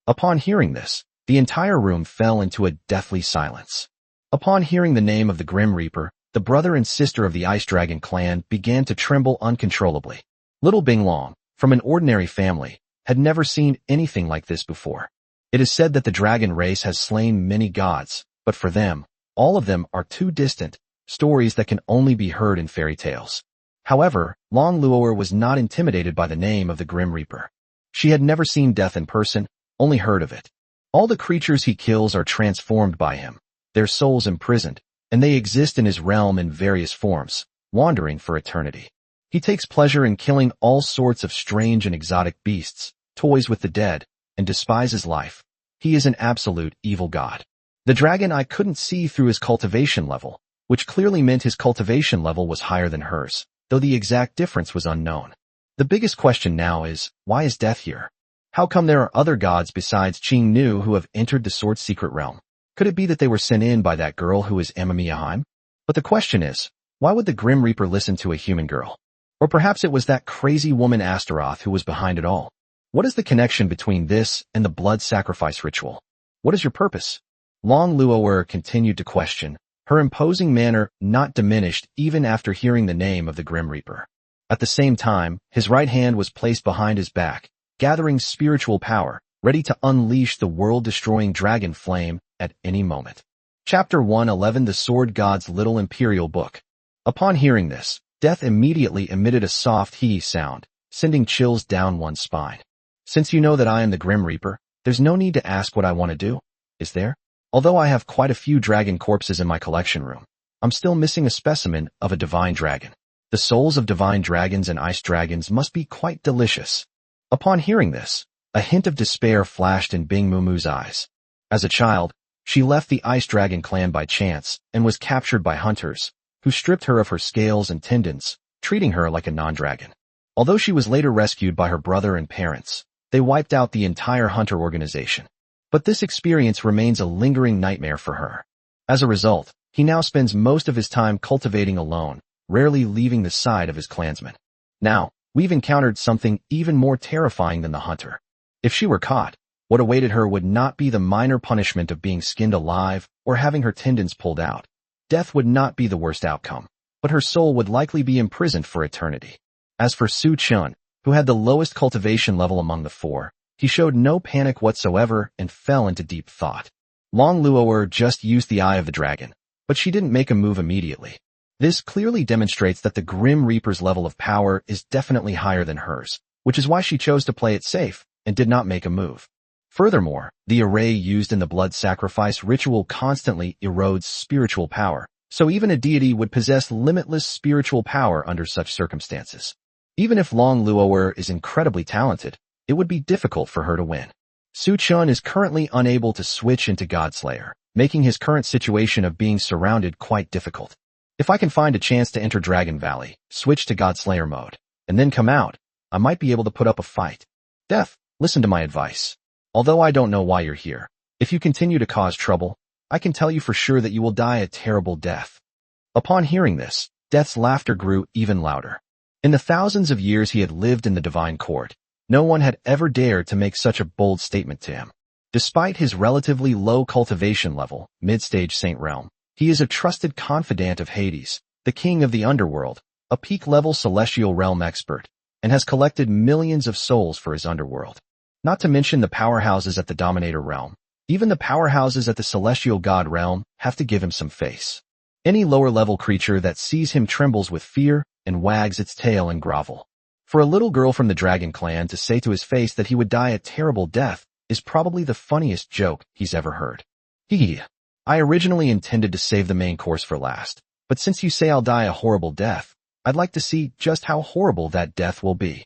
Upon hearing this, the entire room fell into a deathly silence. Upon hearing the name of the Grim Reaper, the brother and sister of the Ice Dragon clan began to tremble uncontrollably. Little Bing Long, from an ordinary family, had never seen anything like this before. It is said that the dragon race has slain many gods, but for them, all of them are too distant, stories that can only be heard in fairy tales. However, Long Luo'er was not intimidated by the name of the Grim Reaper. She had never seen death in person, only heard of it. All the creatures he kills are transformed by him, their souls imprisoned, and they exist in his realm in various forms, wandering for eternity. He takes pleasure in killing all sorts of strange and exotic beasts, toys with the dead, and despises life. He is an absolute evil god. The dragon I couldn't see through his cultivation level, which clearly meant his cultivation level was higher than hers, though the exact difference was unknown. The biggest question now is, why is death here? How come there are other gods besides Qing Nu who have entered the sword's secret realm? Could it be that they were sent in by that girl who is Amamiyaheim? But the question is, why would the Grim Reaper listen to a human girl? Or perhaps it was that crazy woman Astaroth who was behind it all. What is the connection between this and the blood sacrifice ritual? What is your purpose? Long Luo'er continued to question, her imposing manner not diminished even after hearing the name of the Grim Reaper. At the same time, his right hand was placed behind his back, gathering spiritual power, ready to unleash the world-destroying dragon flame at any moment. Chapter 111 The Sword God's Little Imperial Book. Upon hearing this, Death immediately emitted a soft hee sound, sending chills down one's spine. "Since you know that I am the Grim Reaper, there's no need to ask what I want to do, is there? Although I have quite a few dragon corpses in my collection room, I'm still missing a specimen of a divine dragon. The souls of divine dragons and ice dragons must be quite delicious." Upon hearing this, a hint of despair flashed in Bing Mumu's eyes. As a child, she left the Ice Dragon clan by chance and was captured by hunters, who stripped her of her scales and tendons, treating her like a non-dragon. Although she was later rescued by her brother and parents, they wiped out the entire hunter organization. But this experience remains a lingering nightmare for her. As a result, he now spends most of his time cultivating alone, rarely leaving the side of his clansmen. Now, we've encountered something even more terrifying than the hunter. If she were caught, what awaited her would not be the minor punishment of being skinned alive or having her tendons pulled out. Death would not be the worst outcome, but her soul would likely be imprisoned for eternity. As for Su Chun, who had the lowest cultivation level among the four, he showed no panic whatsoever and fell into deep thought. Long Luo'er just used the Eye of the Dragon, but she didn't make a move immediately. This clearly demonstrates that the Grim Reaper's level of power is definitely higher than hers, which is why she chose to play it safe and did not make a move. Furthermore, the array used in the blood sacrifice ritual constantly erodes spiritual power, So even a deity would possess limitless spiritual power under such circumstances. Even if Long Luo'er is incredibly talented, it would be difficult for her to win. Su Chun is currently unable to switch into Godslayer, making his current situation of being surrounded quite difficult. If I can find a chance to enter Dragon Valley, switch to Godslayer mode, and then come out, I might be able to put up a fight. Death, listen to my advice. Although I don't know why you're here, if you continue to cause trouble, I can tell you for sure that you will die a terrible death. Upon hearing this, Death's laughter grew even louder. In the thousands of years he had lived in the divine court, no one had ever dared to make such a bold statement to him. Despite his relatively low cultivation level, mid-stage Saint Realm, he is a trusted confidant of Hades, the king of the underworld, a peak-level celestial realm expert, and has collected millions of souls for his underworld. Not to mention the powerhouses at the Dominator realm. Even the powerhouses at the celestial god realm have to give him some face. Any lower-level creature that sees him trembles with fear and wags its tail and grovel. For a little girl from the Dragon Clan to say to his face that he would die a terrible death is probably the funniest joke he's ever heard. Hee. I originally intended to save the main course for last, but since you say I'll die a horrible death, I'd like to see just how horrible that death will be.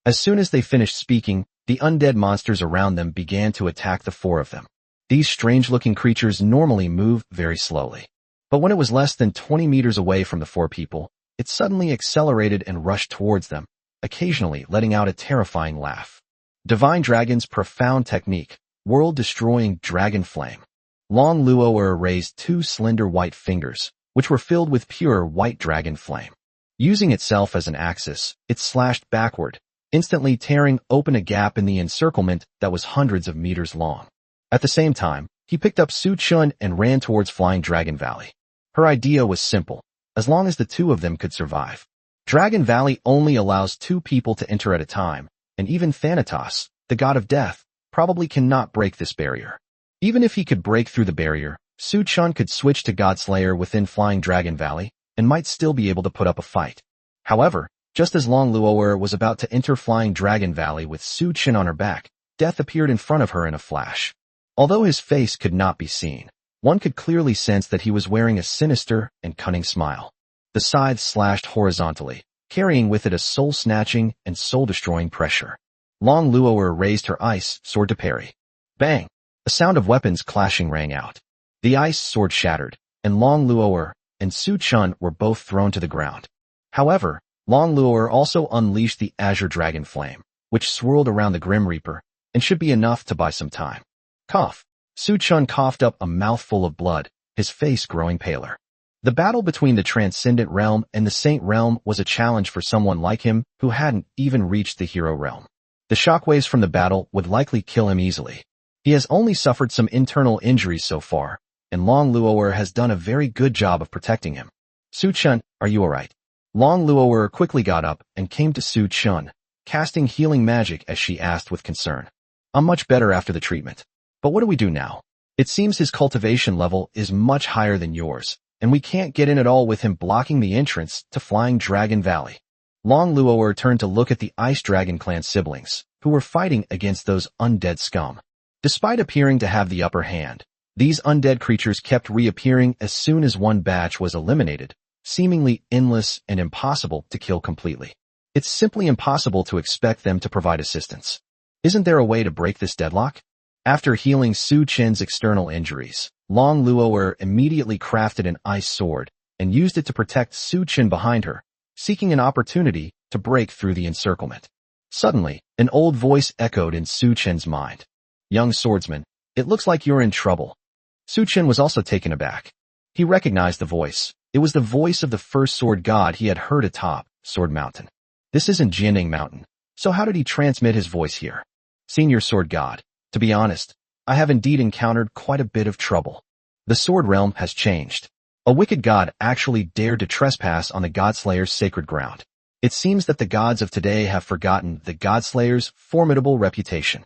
As soon as they finished speaking, the undead monsters around them began to attack the four of them. These strange-looking creatures normally move very slowly. But when it was less than 20 meters away from the four people, it suddenly accelerated and rushed towards them, occasionally letting out a terrifying laugh. Divine Dragon's profound technique, world-destroying dragon flame. Long Luo'er raised two slender white fingers, which were filled with pure white dragon flame. Using itself as an axis, it slashed backward, instantly tearing open a gap in the encirclement that was hundreds of meters long. At the same time, he picked up Su Chun and ran towards Flying Dragon Valley. Her idea was simple, as long as the two of them could survive. Dragon Valley only allows two people to enter at a time, and even Thanatos, the god of death, probably cannot break this barrier. Even if he could break through the barrier, Su Chun could switch to Godslayer within Flying Dragon Valley, and might still be able to put up a fight. However, just as Long Luo'er was about to enter Flying Dragon Valley with Su Chun on her back, Death appeared in front of her in a flash. Although his face could not be seen, one could clearly sense that he was wearing a sinister and cunning smile. The scythe slashed horizontally, carrying with it a soul-snatching and soul-destroying pressure. Long Luo'er raised her ice sword to parry. Bang! A sound of weapons clashing rang out. The ice sword shattered, and Long Luo'er and Su Chun were both thrown to the ground. However, Long Luo'er also unleashed the Azure Dragon Flame, which swirled around the Grim Reaper, and should be enough to buy some time. Cough. Su Chun coughed up a mouthful of blood, his face growing paler. The battle between the Transcendent Realm and the Saint Realm was a challenge for someone like him who hadn't even reached the Hero Realm. The shockwaves from the battle would likely kill him easily. He has only suffered some internal injuries so far, and Long Luo'er has done a very good job of protecting him. Su Chun, are you alright? Long Luo'er quickly got up and came to Su Chun, casting healing magic as she asked with concern. I'm much better after the treatment. But what do we do now? It seems his cultivation level is much higher than yours, and we can't get in at all with him blocking the entrance to Flying Dragon Valley. Long Luo'er turned to look at the Ice Dragon Clan siblings, who were fighting against those undead scum. Despite appearing to have the upper hand, these undead creatures kept reappearing as soon as one batch was eliminated, seemingly endless and impossible to kill completely. It's simply impossible to expect them to provide assistance. Isn't there a way to break this deadlock? After healing Su Chun's external injuries, Long Luo'er immediately crafted an ice sword and used it to protect Su Chun behind her, seeking an opportunity to break through the encirclement. Suddenly, an old voice echoed in Su Chun's mind. Young swordsman, it looks like you're in trouble. Su Chun was also taken aback. He recognized the voice. It was the voice of the first sword god he had heard atop Sword Mountain. This isn't Jianing Mountain, so how did he transmit his voice here? Senior sword god. To be honest, I have indeed encountered quite a bit of trouble. The sword realm has changed. A wicked god actually dared to trespass on the Godslayer's sacred ground. It seems that the gods of today have forgotten the Godslayer's formidable reputation.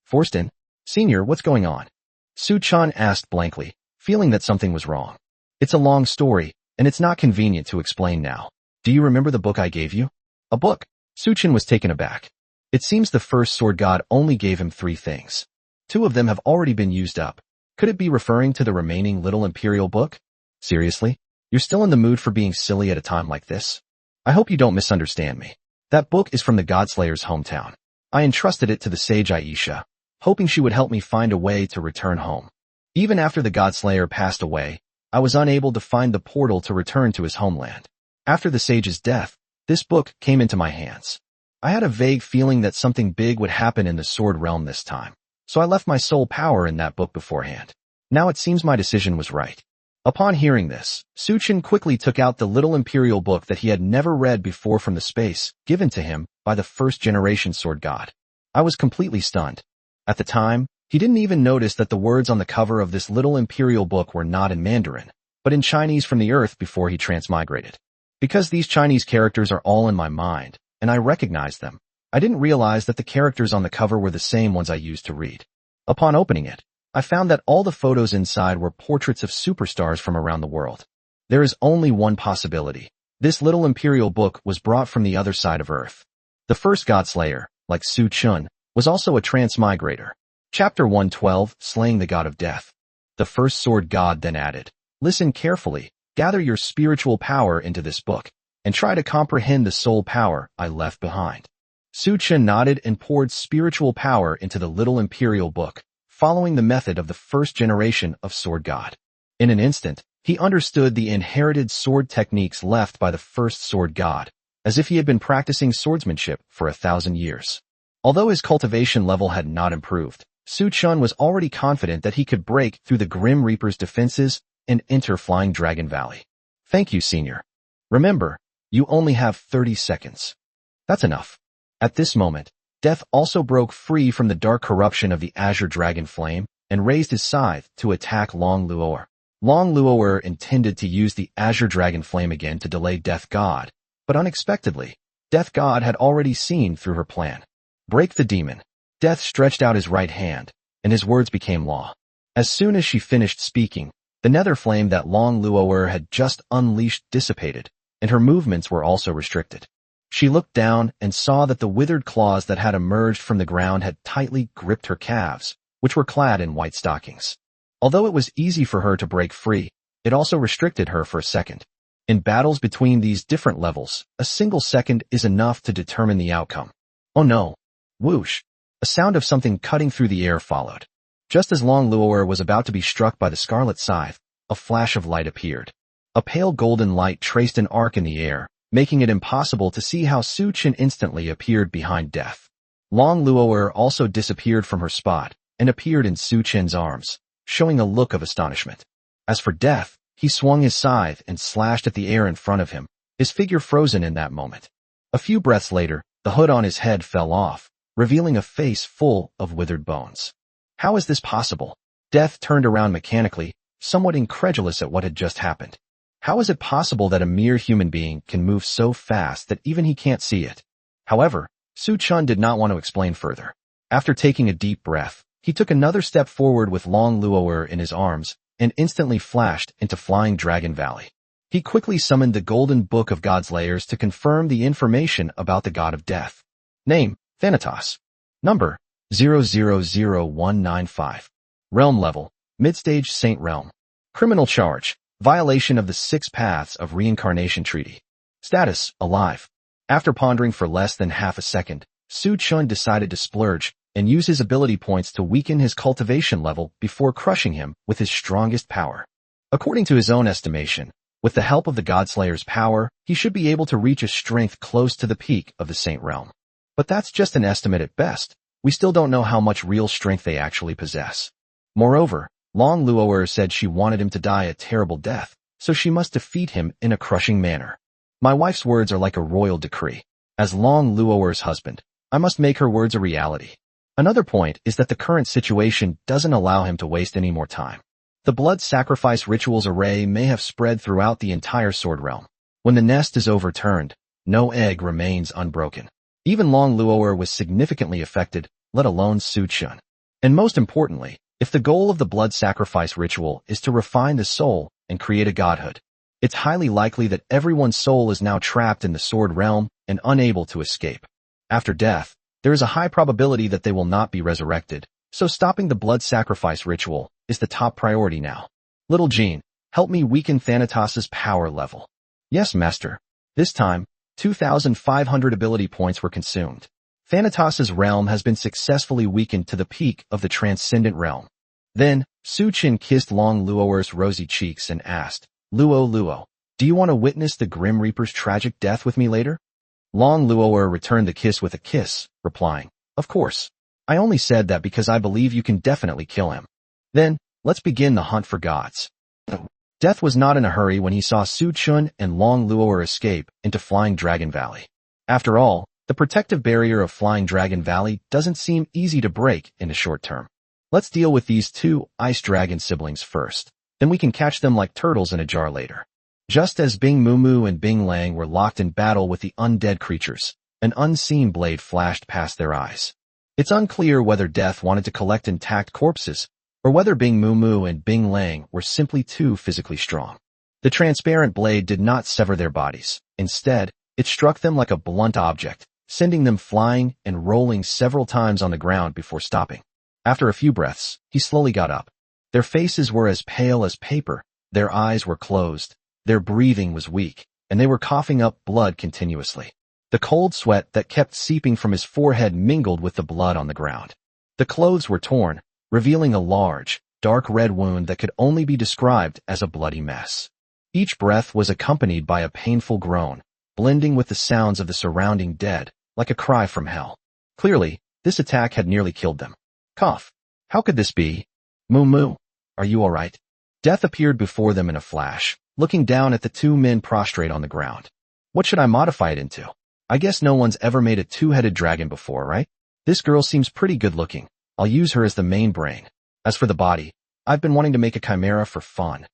Forston, Senior, what's going on? Su Chun asked blankly, feeling that something was wrong. It's a long story, and it's not convenient to explain now. Do you remember the book I gave you? A book? Su Chun was taken aback. It seems the first sword god only gave him 3 things. 2 of them have already been used up. Could it be referring to the remaining Little Imperial book? Seriously? You're still in the mood for being silly at a time like this? I hope you don't misunderstand me. That book is from the Godslayer's hometown. I entrusted it to the sage Aisha, hoping she would help me find a way to return home. Even after the Godslayer passed away, I was unable to find the portal to return to his homeland. After the sage's death, this book came into my hands. I had a vague feeling that something big would happen in the sword realm this time, so I left my soul power in that book beforehand. Now it seems my decision was right. Upon hearing this, Suchin quickly took out the little imperial book that he had never read before from the space given to him by the first-generation sword god. I was completely stunned. At the time, he didn't even notice that the words on the cover of this little imperial book were not in Mandarin, but in Chinese from the earth before he transmigrated. Because these Chinese characters are all in my mind, and I recognized them, I didn't realize that the characters on the cover were the same ones I used to read. Upon opening it, I found that all the photos inside were portraits of superstars from around the world. There is only one possibility. This little imperial book was brought from the other side of Earth. The first Godslayer, like Su Chun, was also a transmigrator. Chapter 112, Slaying the God of Death. The first sword god then added, "Listen carefully, gather your spiritual power into this book, and try to comprehend the soul power I left behind." Su Chun nodded and poured spiritual power into the little imperial book, following the method of the first generation of sword god. In an instant, he understood the inherited sword techniques left by the first sword god, as if he had been practicing swordsmanship for 1,000 years. Although his cultivation level had not improved, Su Chun was already confident that he could break through the Grim Reaper's defenses and enter Flying Dragon Valley. Thank you, Senior. Remember, you only have 30 seconds. That's enough. At this moment, Death also broke free from the dark corruption of the Azure Dragon Flame and raised his scythe to attack Long Luo'er. Long Luo'er intended to use the Azure Dragon Flame again to delay Death God, but unexpectedly, Death God had already seen through her plan. Break the demon. Death stretched out his right hand, and his words became law. As soon as she finished speaking, the nether flame that Long Luo'er had just unleashed dissipated, and her movements were also restricted. She looked down and saw that the withered claws that had emerged from the ground had tightly gripped her calves, which were clad in white stockings. Although it was easy for her to break free, it also restricted her for a second. In battles between these different levels, a single second is enough to determine the outcome. Oh no! Whoosh! A sound of something cutting through the air followed. Just as Long Luo'er was about to be struck by the scarlet scythe, a flash of light appeared. A pale golden light traced an arc in the air, making it impossible to see how Su Chun instantly appeared behind Death. Long Luo'er also disappeared from her spot and appeared in Su Chun's arms, showing a look of astonishment. As for Death, he swung his scythe and slashed at the air in front of him, his figure frozen in that moment. A few breaths later, the hood on his head fell off, revealing a face full of withered bones. How is this possible? Death turned around mechanically, somewhat incredulous at what had just happened. How is it possible that a mere human being can move so fast that even he can't see it? However, Su Chun did not want to explain further. After taking a deep breath, he took another step forward with Long Luo'er in his arms and instantly flashed into Flying Dragon Valley. He quickly summoned the Golden Book of Godslayers to confirm the information about the God of Death. Name, Thanatos. Number, 000195. Realm level, Midstage Saint Realm. Criminal charge, violation of the 6 Paths of Reincarnation Treaty. Status, alive. After pondering for less than half a second, Su Chun decided to splurge and use his ability points to weaken his cultivation level before crushing him with his strongest power. According to his own estimation, with the help of the Godslayer's power, he should be able to reach a strength close to the peak of the Saint Realm. But that's just an estimate at best. We still don't know how much real strength they actually possess. Moreover, Long Luo'er said she wanted him to die a terrible death, so she must defeat him in a crushing manner. My wife's words are like a royal decree. As Long Luo'er's husband, I must make her words a reality. Another point is that the current situation doesn't allow him to waste any more time. The blood sacrifice ritual's array may have spread throughout the entire sword realm. When the nest is overturned, no egg remains unbroken. Even Long Luo'er was significantly affected, let alone Su Chun. And most importantly, if the goal of the blood sacrifice ritual is to refine the soul and create a godhood, it's highly likely that everyone's soul is now trapped in the sword realm and unable to escape. After death, there is a high probability that they will not be resurrected, so stopping the blood sacrifice ritual is the top priority now. Little Jean, Help me weaken Thanatos' power level. Yes, master. This time, 2,500 ability points were consumed. Thanatos' realm has been successfully weakened to the peak of the transcendent realm. Then, Su Qin kissed Long Luo'er's rosy cheeks and asked, Luo, do you want to witness the Grim Reaper's tragic death with me later? Long Luo'er returned the kiss with a kiss, replying, Of course. I only said that because I believe you can definitely kill him. Then, let's begin the hunt for gods. Death was not in a hurry when he saw Su Qin and Long Luo'er escape into Flying Dragon Valley. After all, the protective barrier of Flying Dragon Valley doesn't seem easy to break in the short term. Let's deal with these two ice dragon siblings first. Then we can catch them like turtles in a jar later. Just as Bing Mumu and Bing Lang were locked in battle with the undead creatures, an unseen blade flashed past their eyes. It's unclear whether Death wanted to collect intact corpses, or whether Bing Mumu and Bing Lang were simply too physically strong. The transparent blade did not sever their bodies. Instead, it struck them like a blunt object, sending them flying and rolling several times on the ground before stopping. After a few breaths, he slowly got up. Their faces were as pale as paper, their eyes were closed, their breathing was weak, and they were coughing up blood continuously. The cold sweat that kept seeping from his forehead mingled with the blood on the ground. The clothes were torn, revealing a large, dark red wound that could only be described as a bloody mess. Each breath was accompanied by a painful groan, blending with the sounds of the surrounding dead, like a cry from hell. Clearly, this attack had nearly killed them. Cough. How could this be? Mumu, are you all right? Death appeared before them in a flash, looking down at the two men prostrate on the ground. What should I modify it into? I guess no one's ever made a two-headed dragon before, right? This girl seems pretty good looking. I'll use her as the main brain. As for the body, I've been wanting to make a chimera for fun.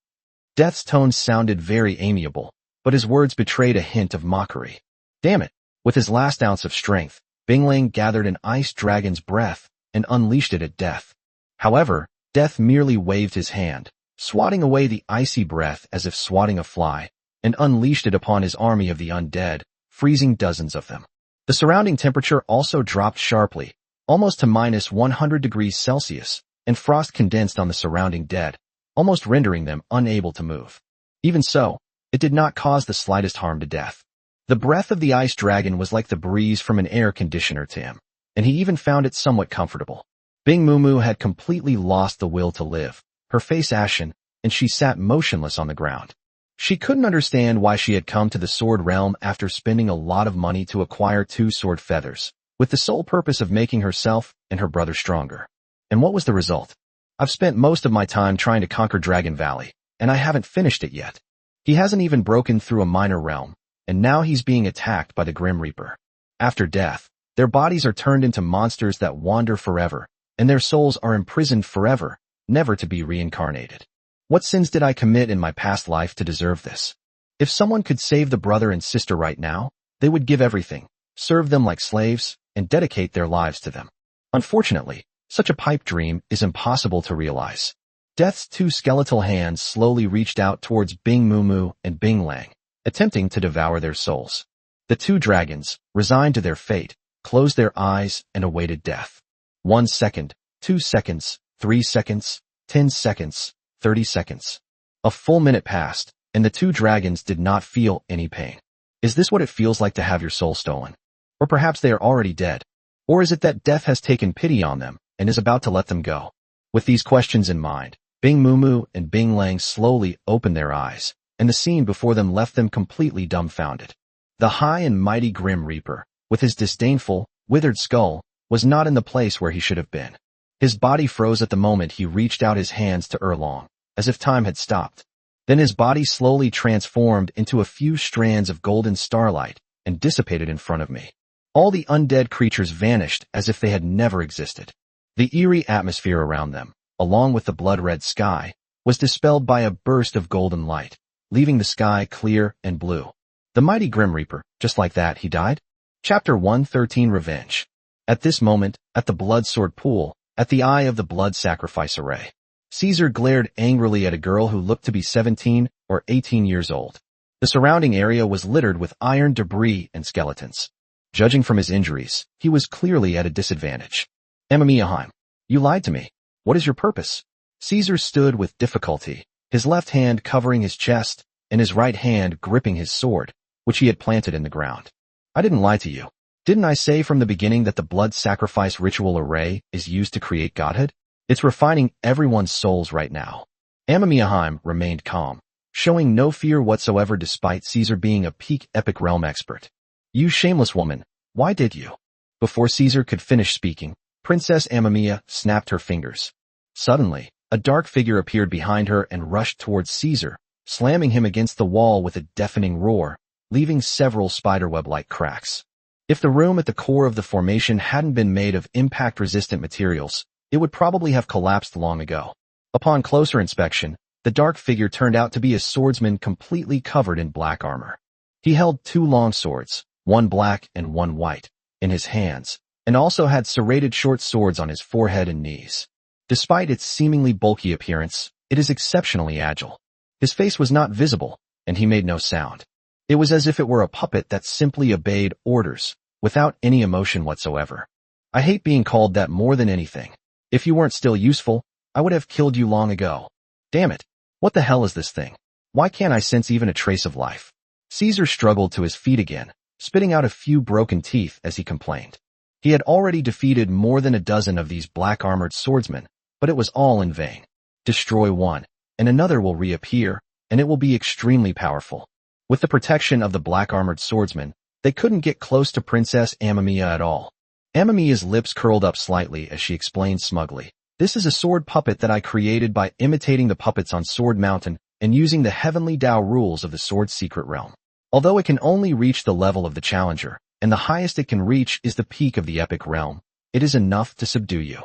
Death's tone sounded very amiable, but his words betrayed a hint of mockery. Damn it! With his last ounce of strength, Bingling gathered an ice dragon's breath and unleashed it at Death. However, Death merely waved his hand, swatting away the icy breath as if swatting a fly, and unleashed it upon his army of the undead, freezing dozens of them. The surrounding temperature also dropped sharply, almost to minus 100 degrees Celsius, and frost condensed on the surrounding dead, almost rendering them unable to move. Even so, it did not cause the slightest harm to Death. The breath of the ice dragon was like the breeze from an air conditioner to him, and he even found it somewhat comfortable. Bing Mumu had completely lost the will to live, her face ashen, and she sat motionless on the ground. She couldn't understand why she had come to the sword realm after spending a lot of money to acquire 2 sword feathers, with the sole purpose of making herself and her brother stronger. And what was the result? I've spent most of my time trying to conquer Dragon Valley, and I haven't finished it yet. He hasn't even broken through a minor realm, and now he's being attacked by the Grim Reaper. After death, their bodies are turned into monsters that wander forever, and their souls are imprisoned forever, never to be reincarnated. What sins did I commit in my past life to deserve this? If someone could save the brother and sister right now, they would give everything, serve them like slaves, and dedicate their lives to them. Unfortunately, such a pipe dream is impossible to realize. Death's 2 skeletal hands slowly reached out towards Bing Mumu and Bing Lang, attempting to devour their souls. The 2 dragons, resigned to their fate, closed their eyes and awaited death. 1 second, 2 seconds, 3 seconds, 10 seconds, 30 seconds. A full minute passed, and the 2 dragons did not feel any pain. Is this what it feels like to have your soul stolen? Or perhaps they are already dead? Or is it that Death has taken pity on them and is about to let them go? With these questions in mind, Bing Mumu and Bing Lang slowly opened their eyes, and the scene before them left them completely dumbfounded. The high and mighty Grim Reaper, with his disdainful, withered skull, was not in the place where he should have been. His body froze at the moment he reached out his hands to Erlong, as if time had stopped. Then his body slowly transformed into a few strands of golden starlight and dissipated in front of me. All the undead creatures vanished as if they had never existed. The eerie atmosphere around them, along with the blood-red sky, was dispelled by a burst of golden light, leaving the sky clear and blue. The mighty Grim Reaper, just like that, he died? Chapter 113 Revenge. At this moment, at the blood sword pool, at the eye of the blood sacrifice array, Caesar glared angrily at a girl who looked to be 17 or 18 years old. The surrounding area was littered with iron debris and skeletons. Judging from his injuries, he was clearly at a disadvantage. Emma Miaheim, you lied to me. What is your purpose? Caesar stood with difficulty, his left hand covering his chest and his right hand gripping his sword, which he had planted in the ground. I didn't lie to you. Didn't I say from the beginning that the blood sacrifice ritual array is used to create godhood? It's refining everyone's souls right now. Amamiya remained calm, showing no fear whatsoever despite Caesar being a peak epic realm expert. You shameless woman, why did you? Before Caesar could finish speaking, Princess Amamiya snapped her fingers. Suddenly, a dark figure appeared behind her and rushed towards Caesar, slamming him against the wall with a deafening roar, leaving several spiderweb-like cracks. If the room at the core of the formation hadn't been made of impact-resistant materials, it would probably have collapsed long ago. Upon closer inspection, the dark figure turned out to be a swordsman completely covered in black armor. He held two long swords, one black and one white, in his hands, and also had serrated short swords on his forehead and knees. Despite its seemingly bulky appearance, it is exceptionally agile. His face was not visible, and he made no sound. It was as if it were a puppet that simply obeyed orders, without any emotion whatsoever. I hate being called that more than anything. If you weren't still useful, I would have killed you long ago. Damn it. What the hell is this thing? Why can't I sense even a trace of life? Caesar struggled to his feet again, spitting out a few broken teeth as he complained. He had already defeated more than a dozen of these black-armored swordsmen, but it was all in vain. Destroy one, and another will reappear, and it will be extremely powerful. With the protection of the black-armored swordsmen, they couldn't get close to Princess Amamiya at all. Amamiya's lips curled up slightly as she explained smugly. This is a sword puppet that I created by imitating the puppets on Sword Mountain and using the heavenly Tao rules of the sword's secret realm. Although it can only reach the level of the challenger, and the highest it can reach is the peak of the epic realm, it is enough to subdue you.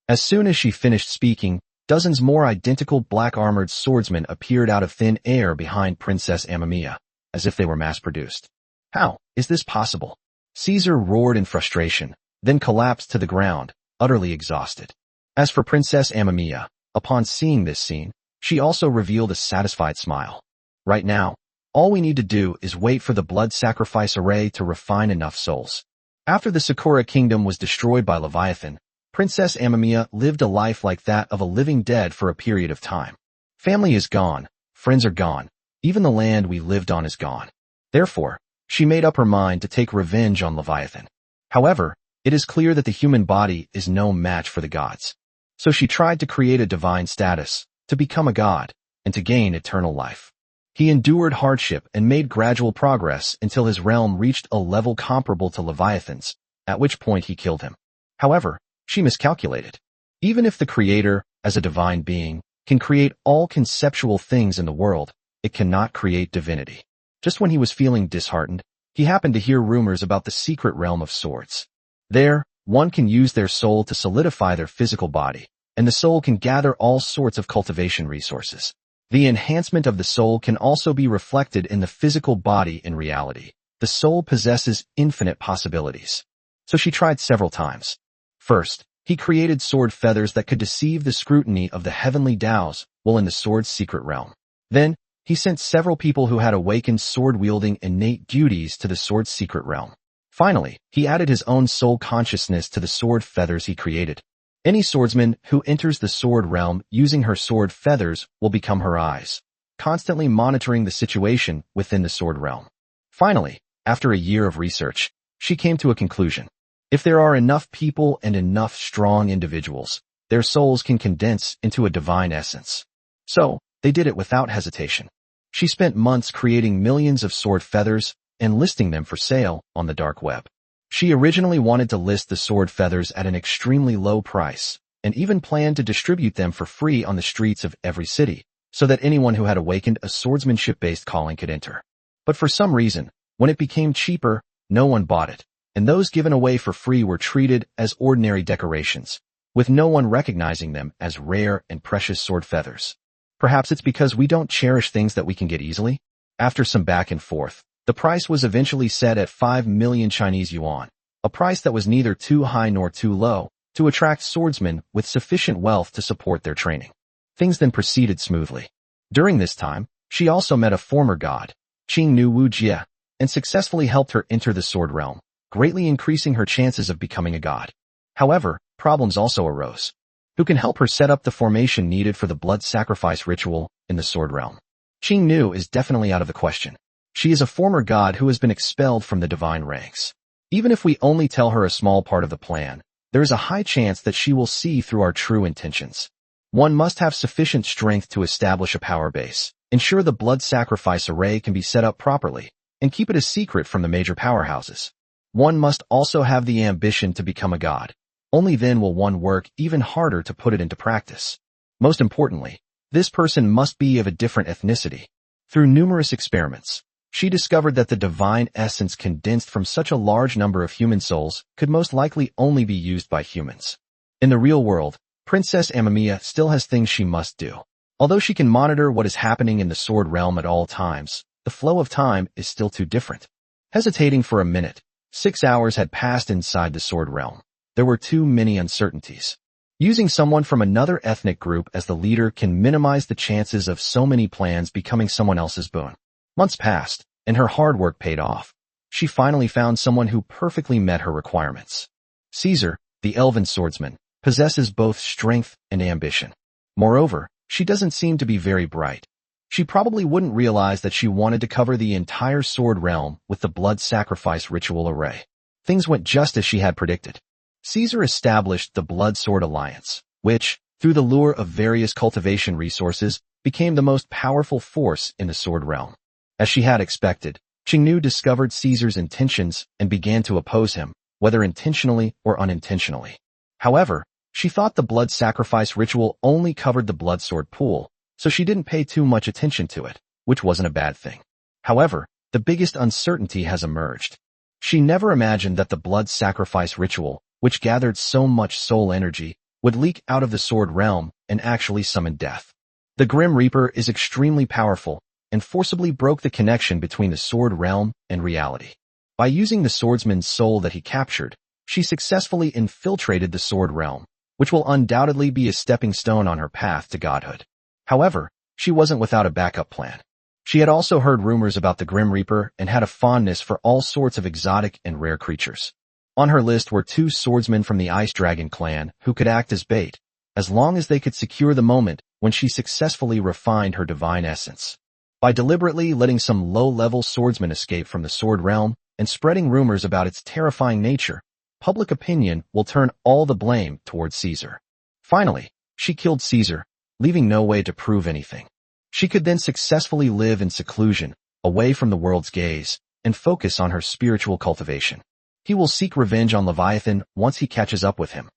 As soon as she finished speaking, dozens more identical black-armored swordsmen appeared out of thin air behind Princess Amamiya, as if they were mass-produced. How is this possible? Caesar roared in frustration, then collapsed to the ground, utterly exhausted. As for Princess Amamiya, upon seeing this scene, she also revealed a satisfied smile. Right now, all we need to do is wait for the blood sacrifice array to refine enough souls. After the Sakura kingdom was destroyed by Leviathan, Princess Amamiya lived a life like that of a living dead for a period of time. Family is gone, friends are gone, even the land we lived on is gone. Therefore, she made up her mind to take revenge on Leviathan. However, it is clear that the human body is no match for the gods. So she tried to create a divine status, to become a god, and to gain eternal life. He endured hardship and made gradual progress until his realm reached a level comparable to Leviathan's, at which point he killed him. However, she miscalculated. Even if the Creator, as a divine being, can create all conceptual things in the world, it cannot create divinity. Just when he was feeling disheartened, he happened to hear rumors about the secret realm of swords. There, one can use their soul to solidify their physical body, and the soul can gather all sorts of cultivation resources. The enhancement of the soul can also be reflected in the physical body in reality. The soul possesses infinite possibilities. So she tried several times. First, he created sword feathers that could deceive the scrutiny of the heavenly Taos while in the sword's secret realm. Then, he sent several people who had awakened sword-wielding innate duties to the sword's secret realm. Finally, he added his own soul consciousness to the sword feathers he created. Any swordsman who enters the sword realm using her sword feathers will become her eyes, constantly monitoring the situation within the sword realm. Finally, after a year of research, she came to a conclusion. If there are enough people and enough strong individuals, their souls can condense into a divine essence. So, they did it without hesitation. She spent months creating millions of sword feathers and listing them for sale on the dark web. She originally wanted to list the sword feathers at an extremely low price, and even planned to distribute them for free on the streets of every city, so that anyone who had awakened a swordsmanship-based calling could enter. But for some reason, when it became cheaper, no one bought it, and those given away for free were treated as ordinary decorations, with no one recognizing them as rare and precious sword feathers. Perhaps it's because we don't cherish things that we can get easily? After some back and forth, the price was eventually set at 5 million Chinese yuan, a price that was neither too high nor too low, to attract swordsmen with sufficient wealth to support their training. Things then proceeded smoothly. During this time, she also met a former god, Qing Nu Wu Jie, and successfully helped her enter the sword realm, greatly increasing her chances of becoming a god. However, problems also arose. Who can help her set up the formation needed for the blood sacrifice ritual in the Sword Realm. Qing Nu is definitely out of the question. She is a former god who has been expelled from the divine ranks. Even if we only tell her a small part of the plan, there is a high chance that she will see through our true intentions. One must have sufficient strength to establish a power base, ensure the blood sacrifice array can be set up properly, and keep it a secret from the major powerhouses. One must also have the ambition to become a god. Only then will one work even harder to put it into practice. Most importantly, this person must be of a different ethnicity. Through numerous experiments, she discovered that the divine essence condensed from such a large number of human souls could most likely only be used by humans. In the real world, Princess Amamiya still has things she must do. Although she can monitor what is happening in the Sword Realm at all times, the flow of time is still too different. Hesitating for a minute, 6 hours had passed inside the Sword Realm. There were too many uncertainties. Using someone from another ethnic group as the leader can minimize the chances of so many plans becoming someone else's boon. Months passed, and her hard work paid off. She finally found someone who perfectly met her requirements. Caesar, the elven swordsman, possesses both strength and ambition. Moreover, she doesn't seem to be very bright. She probably wouldn't realize that she wanted to cover the entire Sword Realm with the blood sacrifice ritual array. Things went just as she had predicted. Caesar established the Blood Sword Alliance, which, through the lure of various cultivation resources, became the most powerful force in the Sword Realm. As she had expected, Qing Nu discovered Caesar's intentions and began to oppose him, whether intentionally or unintentionally. However, she thought the blood sacrifice ritual only covered the blood sword pool, so she didn't pay too much attention to it, which wasn't a bad thing. However, the biggest uncertainty has emerged. She never imagined that the blood sacrifice ritual, which gathered so much soul energy, would leak out of the Sword Realm and actually summon death. The Grim Reaper is extremely powerful and forcibly broke the connection between the Sword Realm and reality. By using the swordsman's soul that he captured, she successfully infiltrated the Sword Realm, which will undoubtedly be a stepping stone on her path to godhood. However, she wasn't without a backup plan. She had also heard rumors about the Grim Reaper and had a fondness for all sorts of exotic and rare creatures. On her list were 2 swordsmen from the Ice Dragon clan who could act as bait, as long as they could secure the moment when she successfully refined her divine essence. By deliberately letting some low-level swordsman escape from the Sword Realm and spreading rumors about its terrifying nature, public opinion will turn all the blame towards Caesar. Finally, she killed Caesar, leaving no way to prove anything. She could then successfully live in seclusion, away from the world's gaze, and focus on her spiritual cultivation. He will seek revenge on Leviathan once he catches up with him.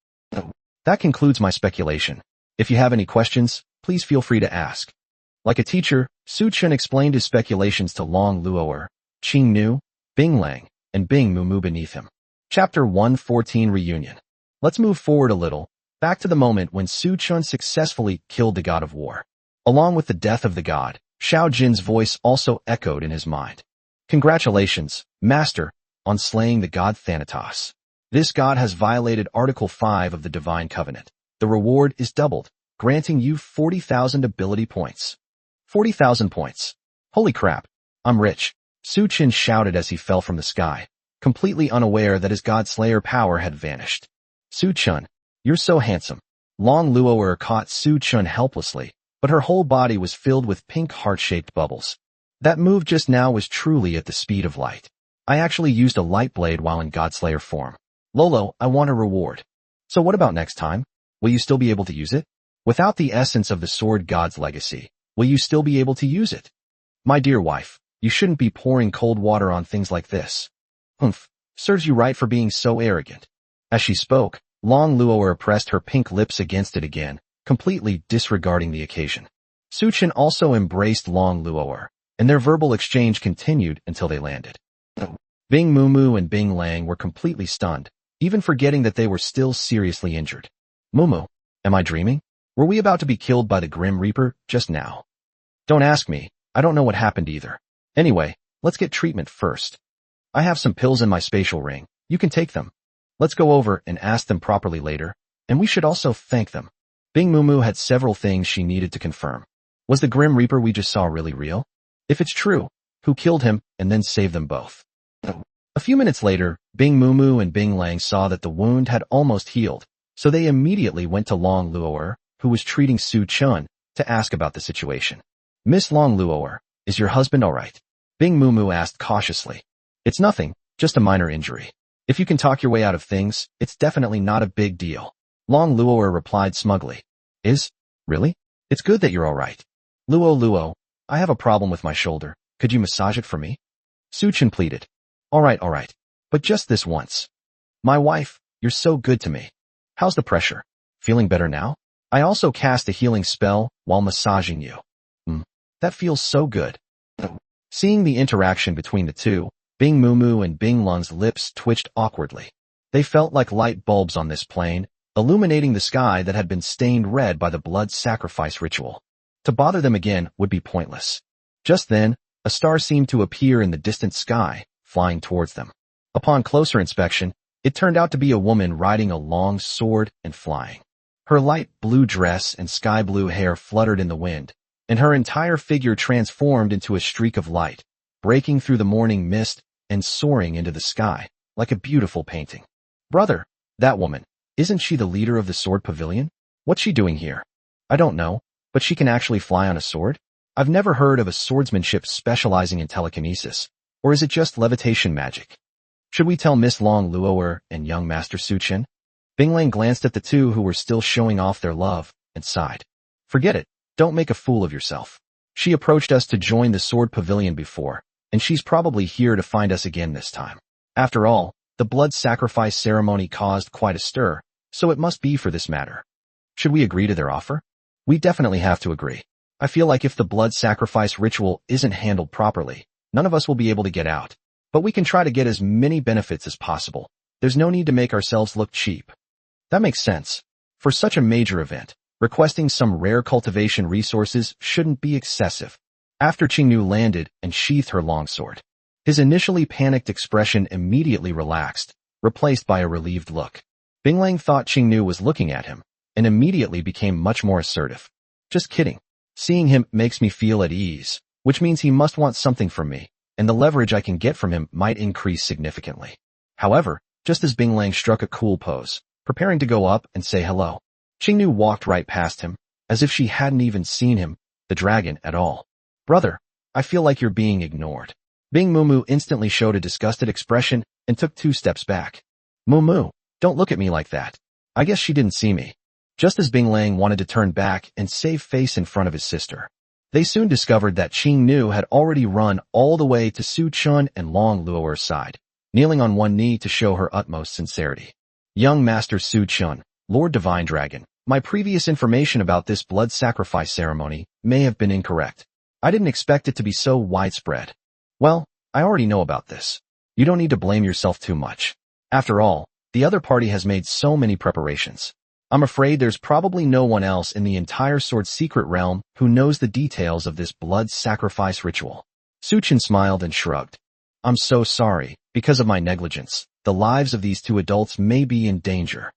That concludes my speculation. If you have any questions, please feel free to ask. Like a teacher, Su Chen explained his speculations to Long Luo'er, Qing Nu, Bing Lang, and Bing Mumu beneath him. Chapter 114 Reunion. Let's move forward a little, back to the moment when Su Chen successfully killed the god of war. Along with the death of the god, Xiao Jin's voice also echoed in his mind. Congratulations, Master, on slaying the god Thanatos. This god has violated Article 5 of the Divine Covenant. The reward is doubled, granting you 40,000 ability points. 40,000 points. Holy crap, I'm rich, Su Chen shouted as he fell from the sky, completely unaware that his god slayer power had vanished. Su Chen, you're so handsome. Long Luo'er caught Su Chen helplessly, but her whole body was filled with pink heart-shaped bubbles. That move just now was truly at the speed of light. I actually used a light blade while in Godslayer form. Lolo, I want a reward. So what about next time? Will you still be able to use it? Without the essence of the sword god's legacy, will you still be able to use it? My dear wife, you shouldn't be pouring cold water on things like this. Humph, serves you right for being so arrogant. As she spoke, Long Luo'er pressed her pink lips against it again, completely disregarding the occasion. Su Chen also embraced Long Luo'er, and their verbal exchange continued until they landed. Bing Mumu and Bing Lang were completely stunned, even forgetting that they were still seriously injured. Mumu, am I dreaming? Were we about to be killed by the Grim Reaper just now? Don't ask me, I don't know what happened either. Anyway, let's get treatment first. I have some pills in my spatial ring, you can take them. Let's go over and ask them properly later, and we should also thank them. Bing Mumu had several things she needed to confirm. Was the Grim Reaper we just saw really real? If it's true, who killed him and then saved them both? A few minutes later, Bing Mumu and Bing Lang saw that the wound had almost healed, so they immediately went to Long Luo'er, who was treating Su Chen, to ask about the situation. Miss Long Luoer, is your husband alright? Bing Mumu asked cautiously. It's nothing, just a minor injury. If you can talk your way out of things, it's definitely not a big deal. Long Luoer replied smugly. Really? It's good that you're alright. Luo, I have a problem with my shoulder. Could you massage it for me? Suchin pleaded. Alright. But just this once. My wife, you're so good to me. How's the pressure? Feeling better now? I also cast a healing spell while massaging you. That feels so good. Seeing the interaction between the two, Bing Mumu and Bing Lun's lips twitched awkwardly. They felt like light bulbs on this plane, illuminating the sky that had been stained red by the blood sacrifice ritual. To bother them again would be pointless. Just then, a star seemed to appear in the distant sky, flying towards them. Upon closer inspection, it turned out to be a woman riding a long sword and flying. Her light blue dress and sky blue hair fluttered in the wind, and her entire figure transformed into a streak of light, breaking through the morning mist and soaring into the sky, like a beautiful painting. Brother, that woman, isn't she the leader of the sword pavilion? What's she doing here? I don't know, but she can actually fly on a sword? I've never heard of a swordsmanship specializing in telekinesis, or is it just levitation magic? Should we tell Miss Long Luoer and young Master Suchin? Binglang glanced at the two who were still showing off their love, and sighed. Forget it, don't make a fool of yourself. She approached us to join the sword pavilion before, and she's probably here to find us again this time. After all, the blood sacrifice ceremony caused quite a stir, so it must be for this matter. Should we agree to their offer? We definitely have to agree. I feel like if the blood sacrifice ritual isn't handled properly, none of us will be able to get out. But we can try to get as many benefits as possible. There's no need to make ourselves look cheap. That makes sense. For such a major event, requesting some rare cultivation resources shouldn't be excessive. After Qingnu landed and sheathed her longsword, his initially panicked expression immediately relaxed, replaced by a relieved look. Binglang thought Qingnu was looking at him, and immediately became much more assertive. Just kidding. Seeing him makes me feel at ease, which means he must want something from me, and the leverage I can get from him might increase significantly. However, just as Binglang struck a cool pose, preparing to go up and say hello, Qingnu walked right past him, as if she hadn't even seen him, the dragon, at all. Brother, I feel like you're being ignored. Bing Mumu instantly showed a disgusted expression and took 2 steps back. Mumu, don't look at me like that. I guess she didn't see me. Just as Binglang wanted to turn back and save face in front of his sister, they soon discovered that Qingnu had already run all the way to Su Chun and Long Luoer's side, kneeling on one knee to show her utmost sincerity. Young Master Su Chun, Lord Divine Dragon, my previous information about this blood sacrifice ceremony may have been incorrect. I didn't expect it to be so widespread. Well, I already know about this. You don't need to blame yourself too much. After all, the other party has made so many preparations. I'm afraid there's probably no one else in the entire sword secret realm who knows the details of this blood sacrifice ritual. Suchin smiled and shrugged. I'm so sorry. Because of my negligence, the lives of these 2 adults may be in danger.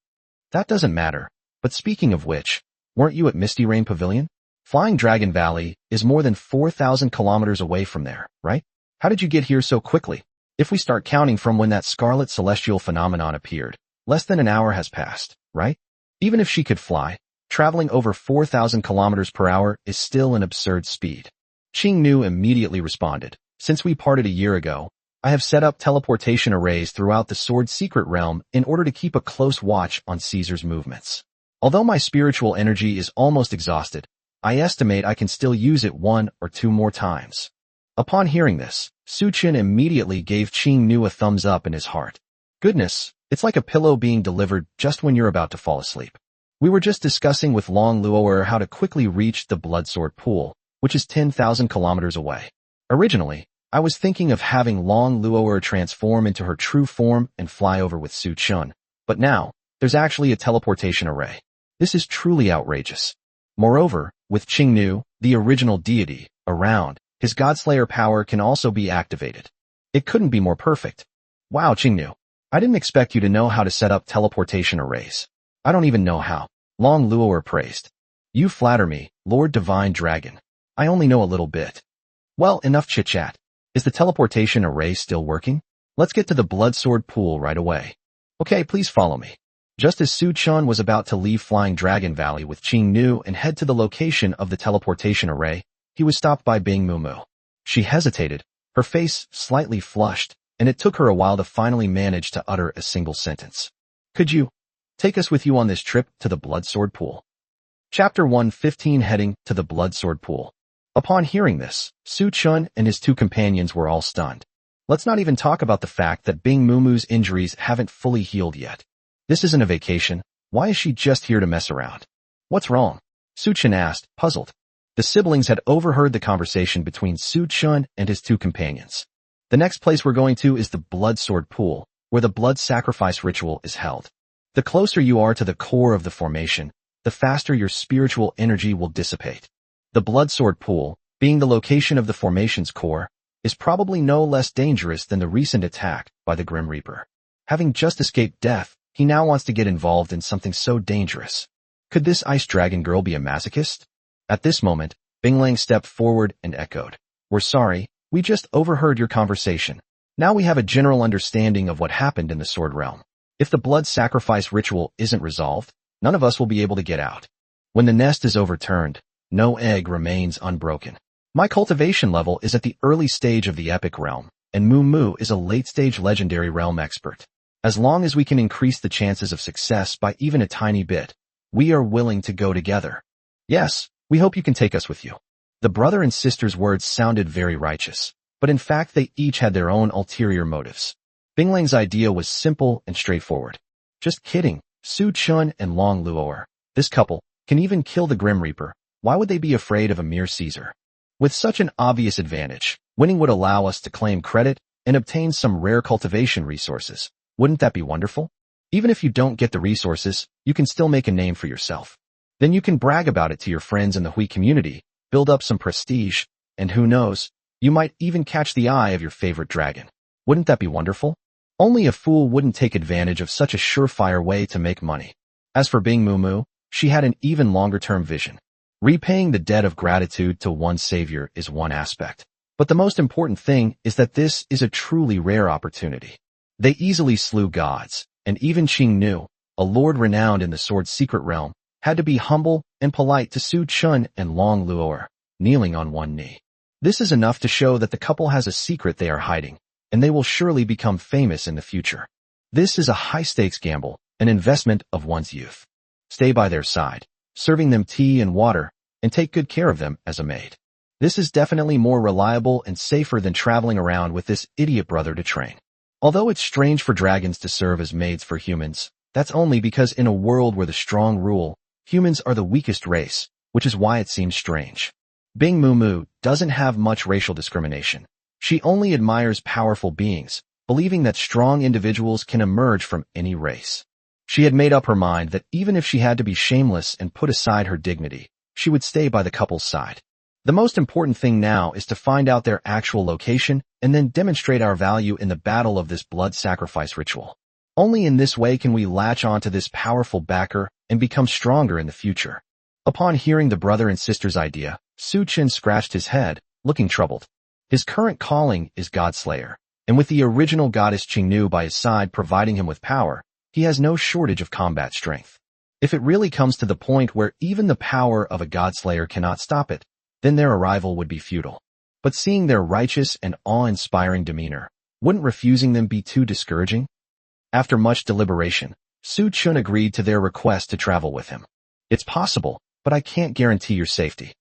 That doesn't matter. But speaking of which, weren't you at Misty Rain Pavilion? Flying Dragon Valley is more than 4,000 kilometers away from there, right? How did you get here so quickly? If we start counting from when that scarlet celestial phenomenon appeared, less than an hour has passed, right? Even if she could fly, traveling over 4,000 kilometers per hour is still an absurd speed. Qingnu immediately responded. Since we parted a year ago, I have set up teleportation arrays throughout the sword secret realm in order to keep a close watch on Caesar's movements. Although my spiritual energy is almost exhausted, I estimate I can still use it 1 or 2 more times. Upon hearing this, Suchin immediately gave Qingnu a thumbs up in his heart. Goodness, it's like a pillow being delivered just when you're about to fall asleep. We were just discussing with Long Luoer how to quickly reach the blood sword pool, which is 10,000 kilometers away. Originally, I was thinking of having Long Luoer transform into her true form and fly over with Su Chun, but now, there's actually a teleportation array. This is truly outrageous. Moreover, with Qingnu, the original deity, around, his Godslayer power can also be activated. It couldn't be more perfect. Wow, Qingnu. I didn't expect you to know how to set up teleportation arrays. I don't even know how. Long Luoer praised. You flatter me, Lord Divine Dragon. I only know a little bit. Well, enough chit-chat. Is the teleportation array still working? Let's get to the blood sword pool right away. Okay, please follow me. Just as Su Chun was about to leave Flying Dragon Valley with Qingnu and head to the location of the teleportation array, he was stopped by Bing Moo. She hesitated, her face slightly flushed, and it took her a while to finally manage to utter a single sentence. Could you take us with you on this trip to the Blood Sword Pool? Chapter 115 Heading to the Blood Sword Pool. Upon hearing this, Su Chun and his two companions were all stunned. Let's not even talk about the fact that Bing Moo's injuries haven't fully healed yet. This isn't a vacation. Why is she just here to mess around? What's wrong? Su Chun asked, puzzled. The siblings had overheard the conversation between Su Chun and his two companions. The next place we're going to is the Blood Sword Pool, where the blood sacrifice ritual is held. The closer you are to the core of the formation, the faster your spiritual energy will dissipate. The Blood Sword Pool, being the location of the formation's core, is probably no less dangerous than the recent attack by the Grim Reaper. Having just escaped death, he now wants to get involved in something so dangerous. Could this ice dragon girl be a masochist? At this moment, Bing Lang stepped forward and echoed, "We're sorry, we just overheard your conversation. Now we have a general understanding of what happened in the Sword Realm. If the blood sacrifice ritual isn't resolved, none of us will be able to get out. When the nest is overturned, no egg remains unbroken. My cultivation level is at the early stage of the epic realm, and Moo is a late-stage legendary realm expert. As long as we can increase the chances of success by even a tiny bit, we are willing to go together. Yes, we hope you can take us with you." The brother and sister's words sounded very righteous, but in fact they each had their own ulterior motives. Bing Lang's idea was simple and straightforward. Just kidding, Su Chun and Long Luo'er. This couple can even kill the Grim Reaper. Why would they be afraid of a mere Caesar? With such an obvious advantage, winning would allow us to claim credit and obtain some rare cultivation resources. Wouldn't that be wonderful? Even if you don't get the resources, you can still make a name for yourself. Then you can brag about it to your friends in the Hui community, build up some prestige, and who knows, you might even catch the eye of your favorite dragon. Wouldn't that be wonderful? Only a fool wouldn't take advantage of such a surefire way to make money. As for Bing Moo, she had an even longer-term vision. Repaying the debt of gratitude to one's savior is one aspect, but the most important thing is that this is a truly rare opportunity. They easily slew gods, and even Qing Nu, a lord renowned in the sword's secret realm, had to be humble and polite to Su Chun and Long Luo'er, kneeling on one knee. This is enough to show that the couple has a secret they are hiding, and they will surely become famous in the future. This is a high-stakes gamble, an investment of one's youth. Stay by their side, serving them tea and water, and take good care of them as a maid. This is definitely more reliable and safer than traveling around with this idiot brother to train. Although it's strange for dragons to serve as maids for humans, that's only because in a world where the strong rule, humans are the weakest race, which is why it seems strange. Bing Moo doesn't have much racial discrimination. She only admires powerful beings, believing that strong individuals can emerge from any race. She had made up her mind that even if she had to be shameless and put aside her dignity, she would stay by the couple's side. The most important thing now is to find out their actual location and then demonstrate our value in the battle of this blood sacrifice ritual. Only in this way can we latch onto this powerful backer and become stronger in the future. Upon hearing the brother and sister's idea, Su Chun scratched his head, looking troubled. His current calling is Godslayer, and with the original goddess Qing Nu by his side providing him with power, he has no shortage of combat strength. If it really comes to the point where even the power of a Godslayer cannot stop it, then their arrival would be futile. But seeing their righteous and awe-inspiring demeanor, wouldn't refusing them be too discouraging? After much deliberation, Su Chun agreed to their request to travel with him. It's possible, but I can't guarantee your safety.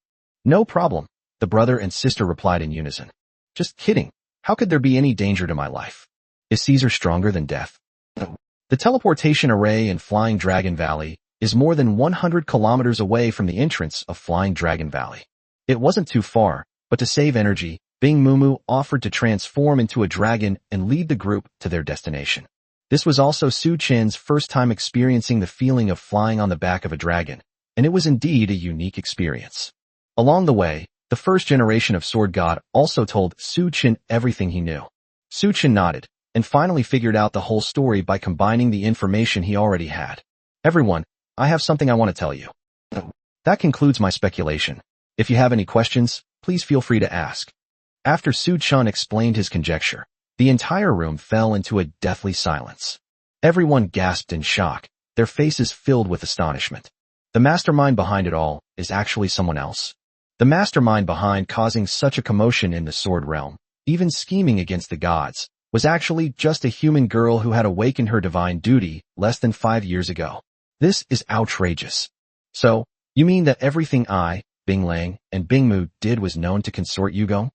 No problem, the brother and sister replied in unison. Just kidding. How could there be any danger to my life? Is Caesar stronger than death? The teleportation array in Flying Dragon Valley is more than 100 kilometers away from the entrance of Flying Dragon Valley. It wasn't too far, but to save energy, Bing Moo offered to transform into a dragon and lead the group to their destination. This was also Su Chun's first time experiencing the feeling of flying on the back of a dragon, and it was indeed a unique experience. Along the way, the first generation of Sword God also told Su Chun everything he knew. Su Chun nodded, and finally figured out the whole story by combining the information he already had. Everyone, I have something I want to tell you. That concludes my speculation. If you have any questions, please feel free to ask. After Su Chun explained his conjecture, the entire room fell into a deathly silence. Everyone gasped in shock, their faces filled with astonishment. The mastermind behind it all is actually someone else. The mastermind behind causing such a commotion in the sword realm, even scheming against the gods, was actually just a human girl who had awakened her divine duty less than 5 years ago. This is outrageous. So, you mean that everything I, Bing Lang, and Bing Mu did was known to consort Yugo?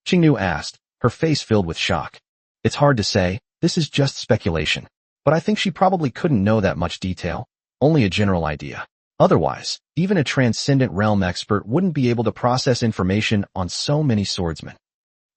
Qingnu asked, her face filled with shock. It's hard to say, this is just speculation. But I think she probably couldn't know that much detail, only a general idea. Otherwise, even a transcendent realm expert wouldn't be able to process information on so many swordsmen.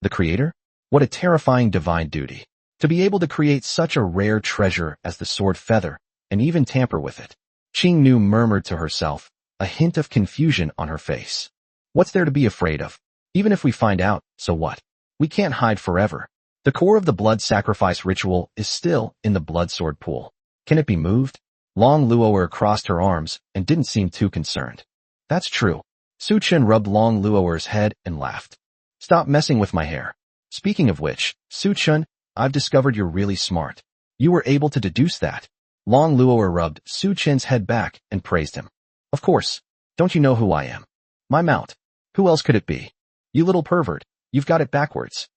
The creator? What a terrifying divine duty. To be able to create such a rare treasure as the sword feather, and even tamper with it. Qingnu murmured to herself, a hint of confusion on her face. What's there to be afraid of? Even if we find out, so what? We can't hide forever. The core of the blood sacrifice ritual is still in the blood sword pool. Can it be moved? Long Luo'er crossed her arms and didn't seem too concerned. That's true. Su Chen rubbed Long Luo'er's head and laughed. Stop messing with my hair. Speaking of which, Su Chen, I've discovered you're really smart. You were able to deduce that. Long Luo'er rubbed Su Chen's head back and praised him. Of course. Don't you know who I am? My mount. Who else could it be? You little pervert. You've got it backwards.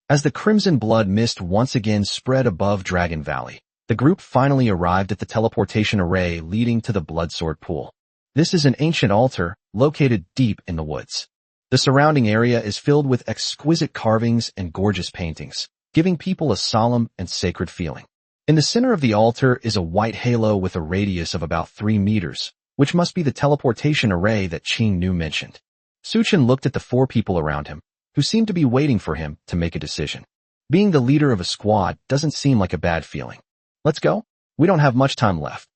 As the crimson blood mist once again spread above Dragon Valley, the group finally arrived at the teleportation array leading to the blood sword pool. This is an ancient altar located deep in the woods. The surrounding area is filled with exquisite carvings and gorgeous paintings, giving people a solemn and sacred feeling. In the center of the altar is a white halo with a radius of about 3 meters, which must be the teleportation array that Qingnu mentioned. Su Chen looked at the 4 people around him, who seemed to be waiting for him to make a decision. Being the leader of a squad doesn't seem like a bad feeling. Let's go? We don't have much time left.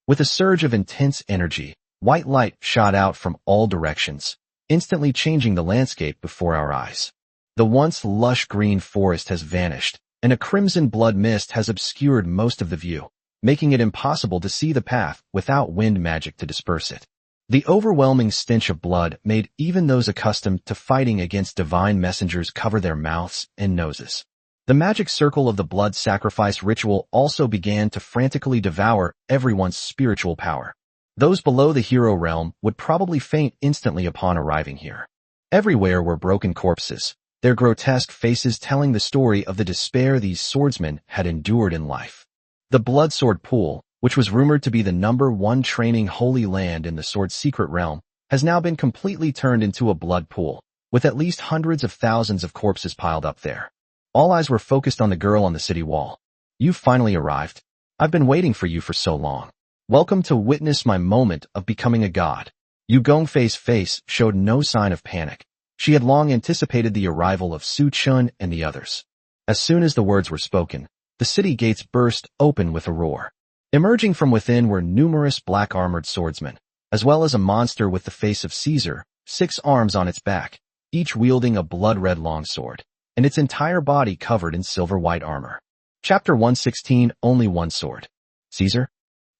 With a surge of intense energy, white light shot out from all directions, instantly changing the landscape before our eyes. The once lush green forest has vanished, and a crimson blood mist has obscured most of the view, making it impossible to see the path without wind magic to disperse it. The overwhelming stench of blood made even those accustomed to fighting against divine messengers cover their mouths and noses. The magic circle of the blood sacrifice ritual also began to frantically devour everyone's spiritual power. Those below the hero realm would probably faint instantly upon arriving here. Everywhere were broken corpses, their grotesque faces telling the story of the despair these swordsmen had endured in life. The blood sword pool, which was rumored to be the #1 training holy land in the sword's secret realm, has now been completely turned into a blood pool, with at least hundreds of thousands of corpses piled up there. All eyes were focused on the girl on the city wall. You've finally arrived. I've been waiting for you for so long. Welcome to witness my moment of becoming a god. Yu Gongfei's face showed no sign of panic. She had long anticipated the arrival of Su Chun and the others. As soon as the words were spoken, the city gates burst open with a roar. Emerging from within were numerous black-armored swordsmen, as well as a monster with the face of Caesar, 6 arms on its back, each wielding a blood-red longsword, and its entire body covered in silver-white armor. Chapter 116, Only One Sword. Caesar?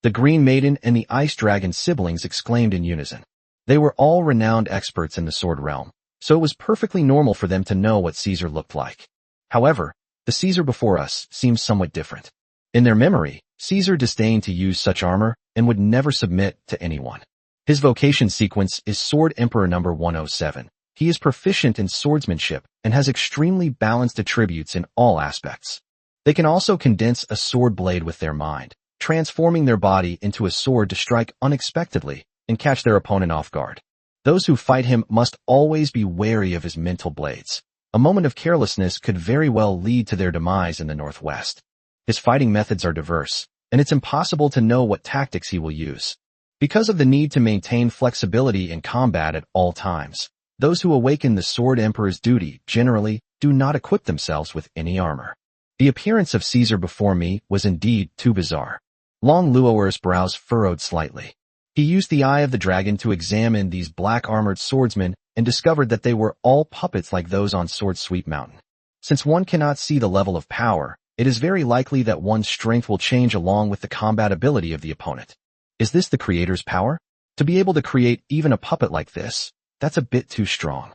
The Green Maiden and the Ice Dragon siblings exclaimed in unison. They were all renowned experts in the sword realm, so it was perfectly normal for them to know what Caesar looked like. However, the Caesar before us seems somewhat different. In their memory, Caesar disdained to use such armor and would never submit to anyone. His vocation sequence is Sword Emperor number 107. He is proficient in swordsmanship and has extremely balanced attributes in all aspects. They can also condense a sword blade with their mind, transforming their body into a sword to strike unexpectedly and catch their opponent off guard. Those who fight him must always be wary of his mental blades. A moment of carelessness could very well lead to their demise in the Northwest. His fighting methods are diverse, and it's impossible to know what tactics he will use. Because of the need to maintain flexibility in combat at all times, those who awaken the Sword Emperor's duty generally do not equip themselves with any armor. The appearance of Caesar before me was indeed too bizarre. Long Luo'er's brows furrowed slightly. He used the eye of the dragon to examine these black-armored swordsmen and discovered that they were all puppets like those on Sword Sweep Mountain. Since one cannot see the level of power, it is very likely that one's strength will change along with the combat ability of the opponent. Is this the creator's power? To be able to create even a puppet like this, that's a bit too strong.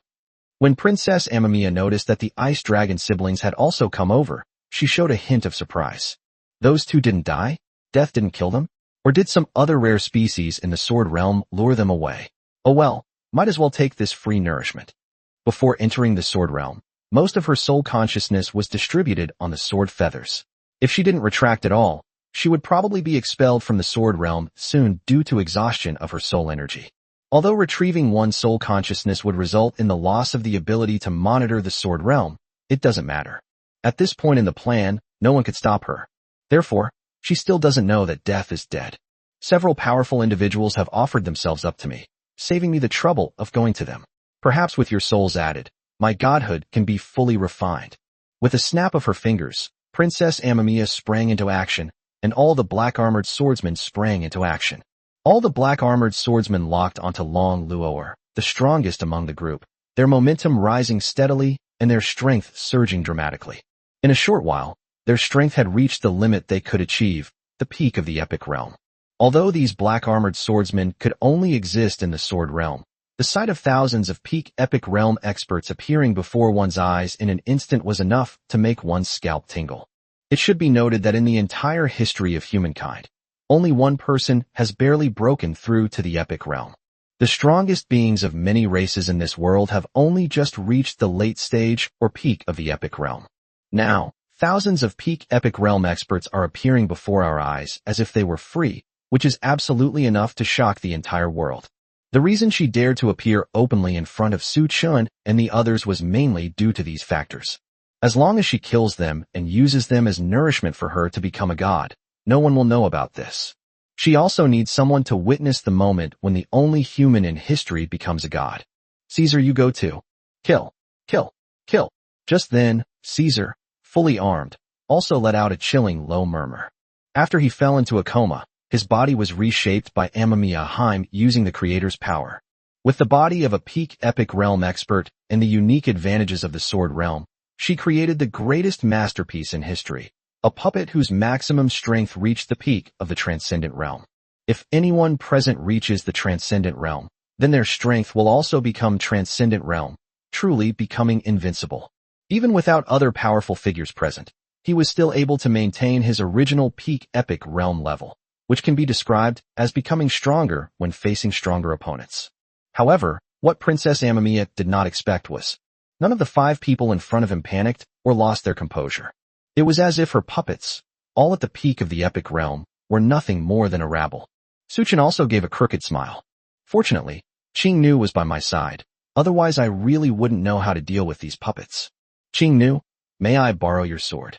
When Princess Amamiya noticed that the Ice Dragon siblings had also come over, she showed a hint of surprise. Those two didn't die? Death didn't kill them? Or did some other rare species in the sword realm lure them away? Oh well, Might as well take this free nourishment. Before entering the sword realm, most of her soul consciousness was distributed on the sword feathers. If she didn't retract at all, she would probably be expelled from the sword realm soon due to exhaustion of her soul energy. Although retrieving one's soul consciousness would result in the loss of the ability to monitor the sword realm, it doesn't matter. At this point in the plan, no one could stop her. Therefore, she still doesn't know that death is dead. Several powerful individuals have offered themselves up to me, saving me the trouble of going to them. Perhaps with your souls added, my godhood can be fully refined. With a snap of her fingers, Princess Amamiya sprang into action, and all the black-armored swordsmen sprang into action. All the black-armored swordsmen locked onto Long Luo'er, the strongest among the group, their momentum rising steadily and their strength surging dramatically. In a short while, their strength had reached the limit they could achieve, the peak of the epic realm. Although these black-armored swordsmen could only exist in the sword realm, the sight of thousands of peak epic realm experts appearing before one's eyes in an instant was enough to make one's scalp tingle. It should be noted that in the entire history of humankind, only one person has barely broken through to the epic realm. The strongest beings of many races in this world have only just reached the late stage or peak of the epic realm. Now, thousands of peak epic realm experts are appearing before our eyes as if they were free, which is absolutely enough to shock the entire world. The reason she dared to appear openly in front of Su Chun and the others was mainly due to these factors. As long as she kills them and uses them as nourishment for her to become a god, no one will know about this. She also needs someone to witness the moment when the only human in history becomes a god. Caesar, you go too. Kill, kill, kill. Just then, Caesar, fully armed, also let out a chilling low murmur. After he fell into a coma, his body was reshaped by Amamiya Haim using the creator's power. With the body of a peak epic realm expert and the unique advantages of the sword realm, she created the greatest masterpiece in history, a puppet whose maximum strength reached the peak of the transcendent realm. If anyone present reaches the transcendent realm, then their strength will also become transcendent realm, truly becoming invincible. Even without other powerful figures present, he was still able to maintain his original peak epic realm level, which can be described as becoming stronger when facing stronger opponents. However, what Princess Amamiya did not expect was, none of the 5 people in front of him panicked or lost their composure. It was as if her puppets, all at the peak of the epic realm, were nothing more than a rabble. Suchin also gave a crooked smile. Fortunately, Qingnu was by my side, otherwise I really wouldn't know how to deal with these puppets. Qingnu, may I borrow your sword?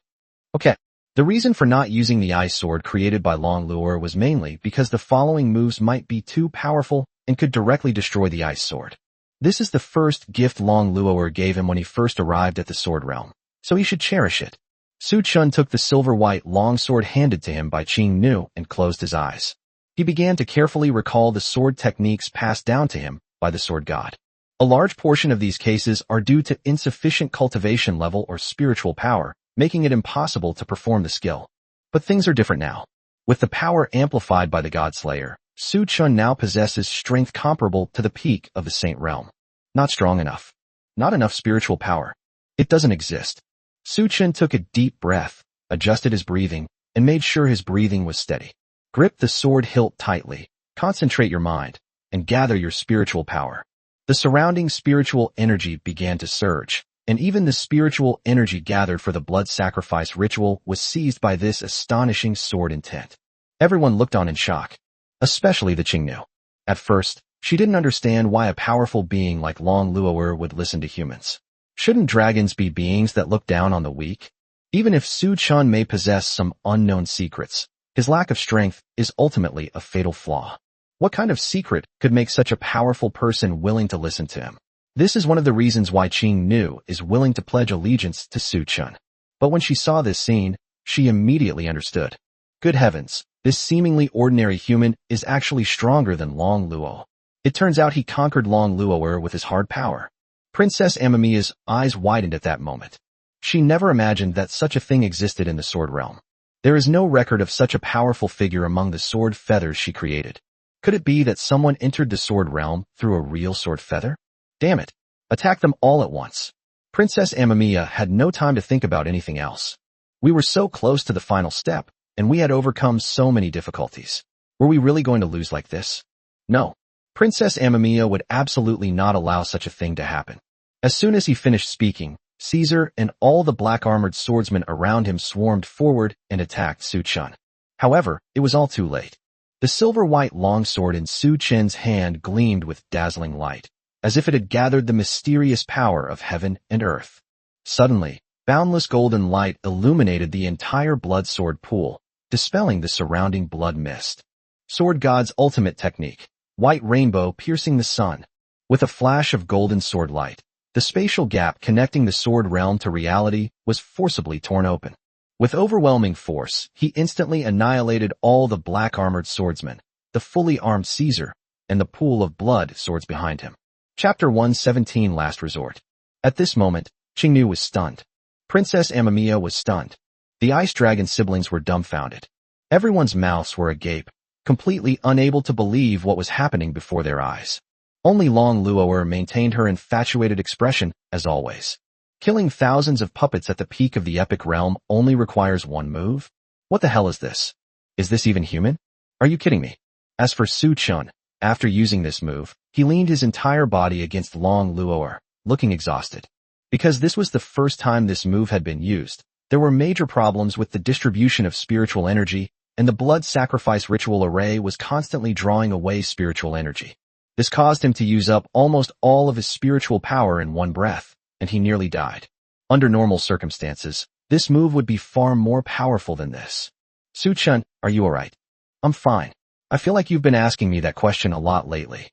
Okay. The reason for not using the ice sword created by Long Luo'er was mainly because the following moves might be too powerful and could directly destroy the ice sword. This is the first gift Long Luo'er gave him when he first arrived at the sword realm, so he should cherish it. Su Chun took the silver-white long sword handed to him by Qingnu and closed his eyes. He began to carefully recall the sword techniques passed down to him by the sword god. A large portion of these cases are due to insufficient cultivation level or spiritual power, making it impossible to perform the skill. But things are different now. With the power amplified by the God Slayer, Su Chun now possesses strength comparable to the peak of the Saint Realm. Not strong enough. Not enough spiritual power. It doesn't exist. Su Chun took a deep breath, adjusted his breathing, and made sure his breathing was steady. Grip the sword hilt tightly, concentrate your mind, and gather your spiritual power. The surrounding spiritual energy began to surge, and even the spiritual energy gathered for the blood sacrifice ritual was seized by this astonishing sword intent. Everyone looked on in shock, especially the Qingnu. At first, she didn't understand why a powerful being like Long Luo'er would listen to humans. Shouldn't dragons be beings that look down on the weak? Even if Su Chun may possess some unknown secrets, his lack of strength is ultimately a fatal flaw. What kind of secret could make such a powerful person willing to listen to him? This is one of the reasons why Qingnu is willing to pledge allegiance to Su Chun. But when she saw this scene, she immediately understood. Good heavens, this seemingly ordinary human is actually stronger than Long Luo. It turns out he conquered Long Luo'er with his hard power. Princess Amamiya's eyes widened at that moment. She never imagined that such a thing existed in the sword realm. There is no record of such a powerful figure among the sword feathers she created. Could it be that someone entered the sword realm through a real sword feather? Damn it. Attack them all at once. Princess Amamiya had no time to think about anything else. We were so close to the final step, and we had overcome so many difficulties. Were we really going to lose like this? No. Princess Amamiya would absolutely not allow such a thing to happen. As soon as he finished speaking, Caesar and all the black-armored swordsmen around him swarmed forward and attacked Su Chun. However, it was all too late. The silver-white longsword in Su Chen's hand gleamed with dazzling light, as if it had gathered the mysterious power of heaven and earth. Suddenly, boundless golden light illuminated the entire blood sword pool, dispelling the surrounding blood mist. Sword God's ultimate technique, white rainbow piercing the sun. With a flash of golden sword light, the spatial gap connecting the sword realm to reality was forcibly torn open. With overwhelming force, he instantly annihilated all the black-armored swordsmen, the fully armed Caesar, and the pool of blood swords behind him. Chapter 117 Last Resort. At this moment, Qingnu was stunned. Princess Amamiya was stunned. The Ice Dragon siblings were dumbfounded. Everyone's mouths were agape, completely unable to believe what was happening before their eyes. Only Long Luo'er maintained her infatuated expression, as always. Killing thousands of puppets at the peak of the epic realm only requires one move? What the hell is this? Is this even human? Are you kidding me? As for Su Chun, after using this move, he leaned his entire body against Long Luo'er, looking exhausted. Because this was the first time this move had been used, there were major problems with the distribution of spiritual energy, and the blood sacrifice ritual array was constantly drawing away spiritual energy. This caused him to use up almost all of his spiritual power in one breath, and he nearly died. Under normal circumstances, this move would be far more powerful than this. Su Chun, are you alright? I'm fine. I feel like you've been asking me that question a lot lately.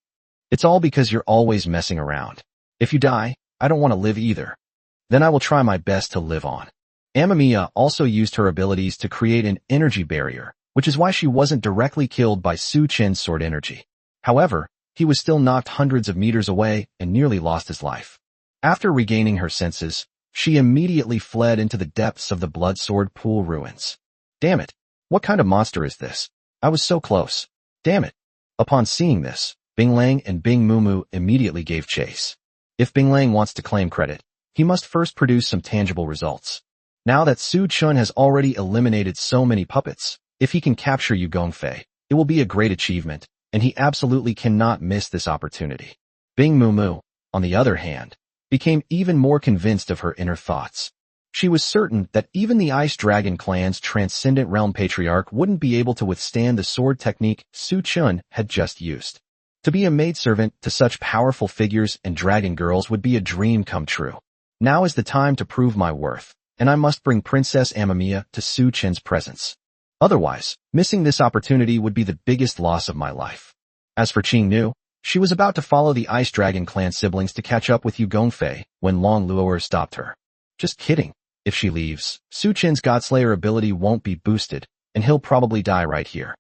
It's all because you're always messing around. If you die, I don't want to live either. Then I will try my best to live on. Amamiya also used her abilities to create an energy barrier, which is why she wasn't directly killed by Su Chen's sword energy. However, he was still knocked hundreds of meters away and nearly lost his life. After regaining her senses, she immediately fled into the depths of the blood sword pool ruins. Damn it! What kind of monster is this? I was so close. Damn it! Upon seeing this, Bing Lang and Bing Mumu immediately gave chase. If Bing Lang wants to claim credit, he must first produce some tangible results. Now that Su Chun has already eliminated so many puppets, if he can capture Yu Gongfei, it will be a great achievement, and he absolutely cannot miss this opportunity. Bing Mumu, on the other hand, became even more convinced of her inner thoughts. She was certain that even the Ice Dragon clan's transcendent realm patriarch wouldn't be able to withstand the sword technique Su Chun had just used. To be a maidservant to such powerful figures and dragon girls would be a dream come true. Now is the time to prove my worth, and I must bring Princess Amamiya to Su Chen's presence. Otherwise, missing this opportunity would be the biggest loss of my life. As for Qingnu, she was about to follow the Ice Dragon clan siblings to catch up with Yu Gongfei when Long Luo'er stopped her. Just kidding. If she leaves, Su Chen's Godslayer ability won't be boosted, and he'll probably die right here.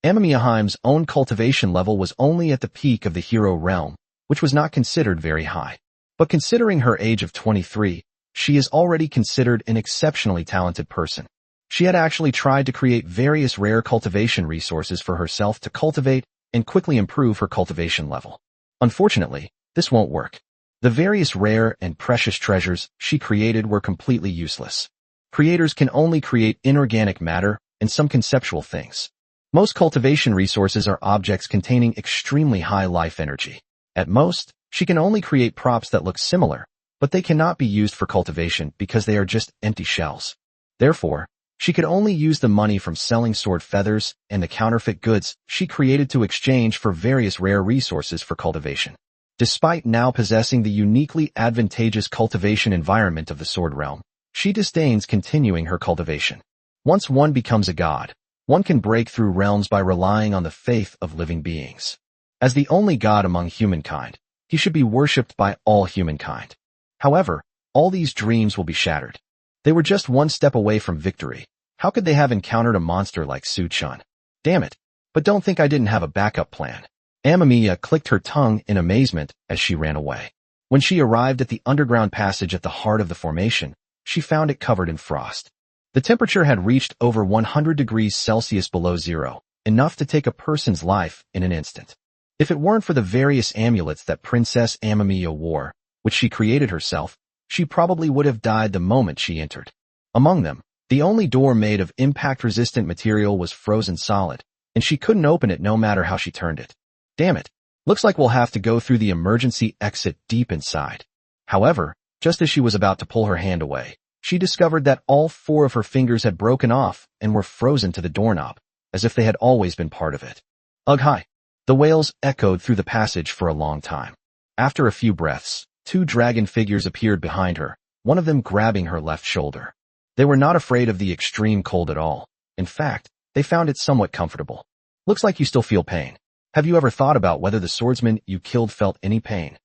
Amamiya Haim's own cultivation level was only at the peak of the hero realm, which was not considered very high. But considering her age of 23, she is already considered an exceptionally talented person. She had actually tried to create various rare cultivation resources for herself to cultivate and quickly improve her cultivation level. Unfortunately, this won't work. The various rare and precious treasures she created were completely useless. Creators can only create inorganic matter and some conceptual things. Most cultivation resources are objects containing extremely high life energy. At most, she can only create props that look similar, but they cannot be used for cultivation because they are just empty shells. Therefore, she could only use the money from selling sword feathers and the counterfeit goods she created to exchange for various rare resources for cultivation. Despite now possessing the uniquely advantageous cultivation environment of the sword realm, she disdains continuing her cultivation. Once one becomes a god, one can break through realms by relying on the faith of living beings. As the only god among humankind, he should be worshipped by all humankind. However, all these dreams will be shattered. They were just one step away from victory. How could they have encountered a monster like Su Chun? Damn it. But don't think I didn't have a backup plan. Amamiya clicked her tongue in amazement as she ran away. When she arrived at the underground passage at the heart of the formation, she found it covered in frost. The temperature had reached over 100 degrees Celsius below zero, enough to take a person's life in an instant. If it weren't for the various amulets that Princess Amamiya wore, which she created herself, she probably would have died the moment she entered. Among them, the only door made of impact-resistant material was frozen solid, and she couldn't open it no matter how she turned it. Damn it. Looks like we'll have to go through the emergency exit deep inside. However, just as she was about to pull her hand away, she discovered that all 4 of her fingers had broken off and were frozen to the doorknob, as if they had always been part of it. Ugh, hi. The wails echoed through the passage for a long time. After a few breaths, 2 dragon figures appeared behind her, one of them grabbing her left shoulder. They were not afraid of the extreme cold at all. In fact, they found it somewhat comfortable. Looks like you still feel pain. Have you ever thought about whether the swordsman you killed felt any pain?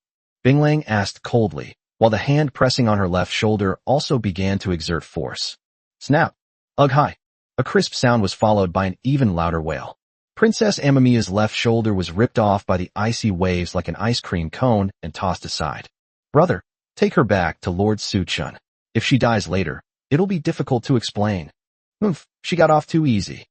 Binglang asked coldly, while the hand pressing on her left shoulder also began to exert force. Snap! Ugh, hi! A crisp sound was followed by an even louder wail. Princess Amamiya's left shoulder was ripped off by the icy waves like an ice cream cone and tossed aside. Brother, take her back to Lord Suchun. If she dies later, it'll be difficult to explain. She got off too easy.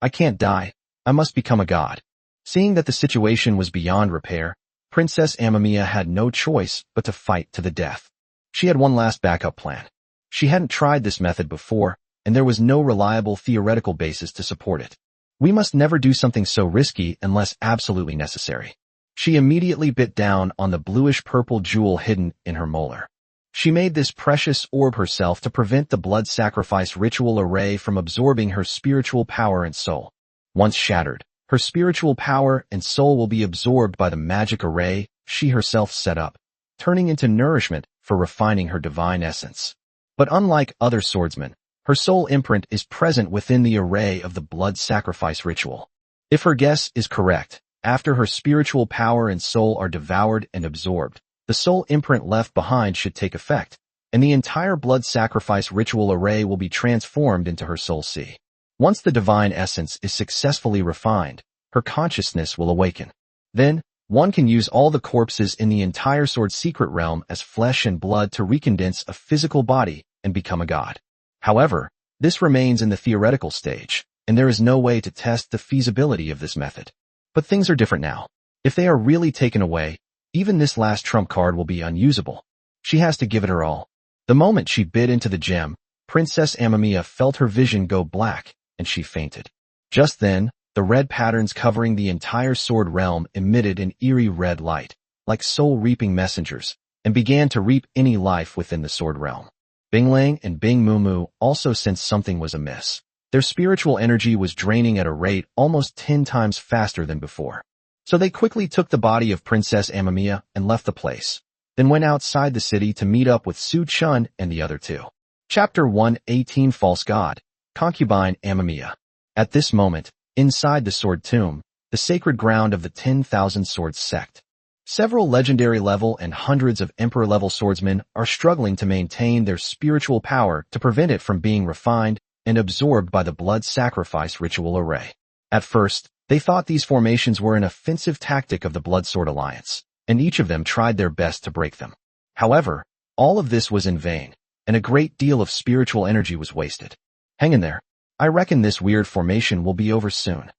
I can't die. I must become a god. Seeing that the situation was beyond repair, Princess Amamiya had no choice but to fight to the death. She had one last backup plan. She hadn't tried this method before, and there was no reliable theoretical basis to support it. We must never do something so risky unless absolutely necessary. She immediately bit down on the bluish-purple jewel hidden in her molar. She made this precious orb herself to prevent the blood sacrifice ritual array from absorbing her spiritual power and soul. Once shattered, her spiritual power and soul will be absorbed by the magic array she herself set up, turning into nourishment for refining her divine essence. But unlike other swordsmen, her soul imprint is present within the array of the blood sacrifice ritual. If her guess is correct, after her spiritual power and soul are devoured and absorbed, the soul imprint left behind should take effect, and the entire blood sacrifice ritual array will be transformed into her soul sea. Once the divine essence is successfully refined, her consciousness will awaken. Then, one can use all the corpses in the entire sword secret realm as flesh and blood to recondense a physical body and become a god. However, this remains in the theoretical stage, and there is no way to test the feasibility of this method. But things are different now. If they are really taken away, even this last trump card will be unusable. She has to give it her all. The moment she bit into the gem, Princess Amamiya felt her vision go black, and she fainted. Just then, the red patterns covering the entire sword realm emitted an eerie red light, like soul-reaping messengers, and began to reap any life within the sword realm. Binglang and Bing Mumu also sensed something was amiss. Their spiritual energy was draining at a rate almost 10 times faster than before. So they quickly took the body of Princess Amamiya and left the place, then went outside the city to meet up with Su Chun and the other 2. Chapter 118 False God, Concubine Amamiya. At this moment, inside the Sword Tomb, the sacred ground of the 10,000 Swords sect, several legendary level and hundreds of emperor level swordsmen are struggling to maintain their spiritual power to prevent it from being refined and absorbed by the blood sacrifice ritual array. At first, they thought these formations were an offensive tactic of the Blood Sword Alliance, and each of them tried their best to break them. However, all of this was in vain, and a great deal of spiritual energy was wasted. Hang in there. I reckon this weird formation will be over soon.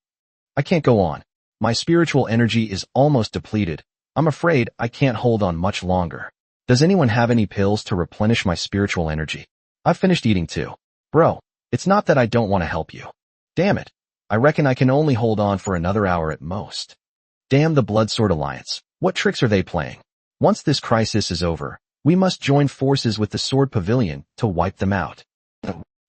I can't go on. My spiritual energy is almost depleted. I'm afraid I can't hold on much longer. Does anyone have any pills to replenish my spiritual energy? I've finished eating too. Bro, it's not that I don't want to help you. Damn it. I reckon I can only hold on for another hour at most. Damn the Blood Sword Alliance. What tricks are they playing? Once this crisis is over, we must join forces with the Sword Pavilion to wipe them out.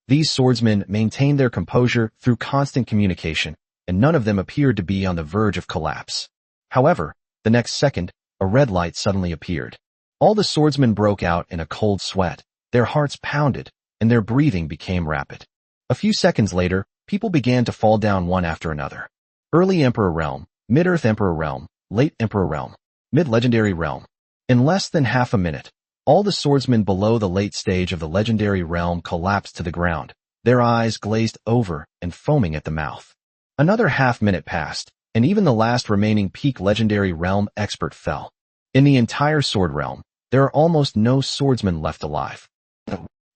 These swordsmen maintained their composure through constant communication, and none of them appeared to be on the verge of collapse. However, the next second, a red light suddenly appeared. All the swordsmen broke out in a cold sweat, their hearts pounded, and their breathing became rapid. A few seconds later, people began to fall down one after another. Early Emperor Realm, Mid-Earth Emperor Realm, Late Emperor Realm, Mid-Legendary Realm. In less than half a minute, all the swordsmen below the late stage of the Legendary Realm collapsed to the ground, their eyes glazed over and foaming at the mouth. Another half-minute passed, and even the last remaining peak Legendary Realm expert fell. In the entire Sword Realm, there are almost no swordsmen left alive.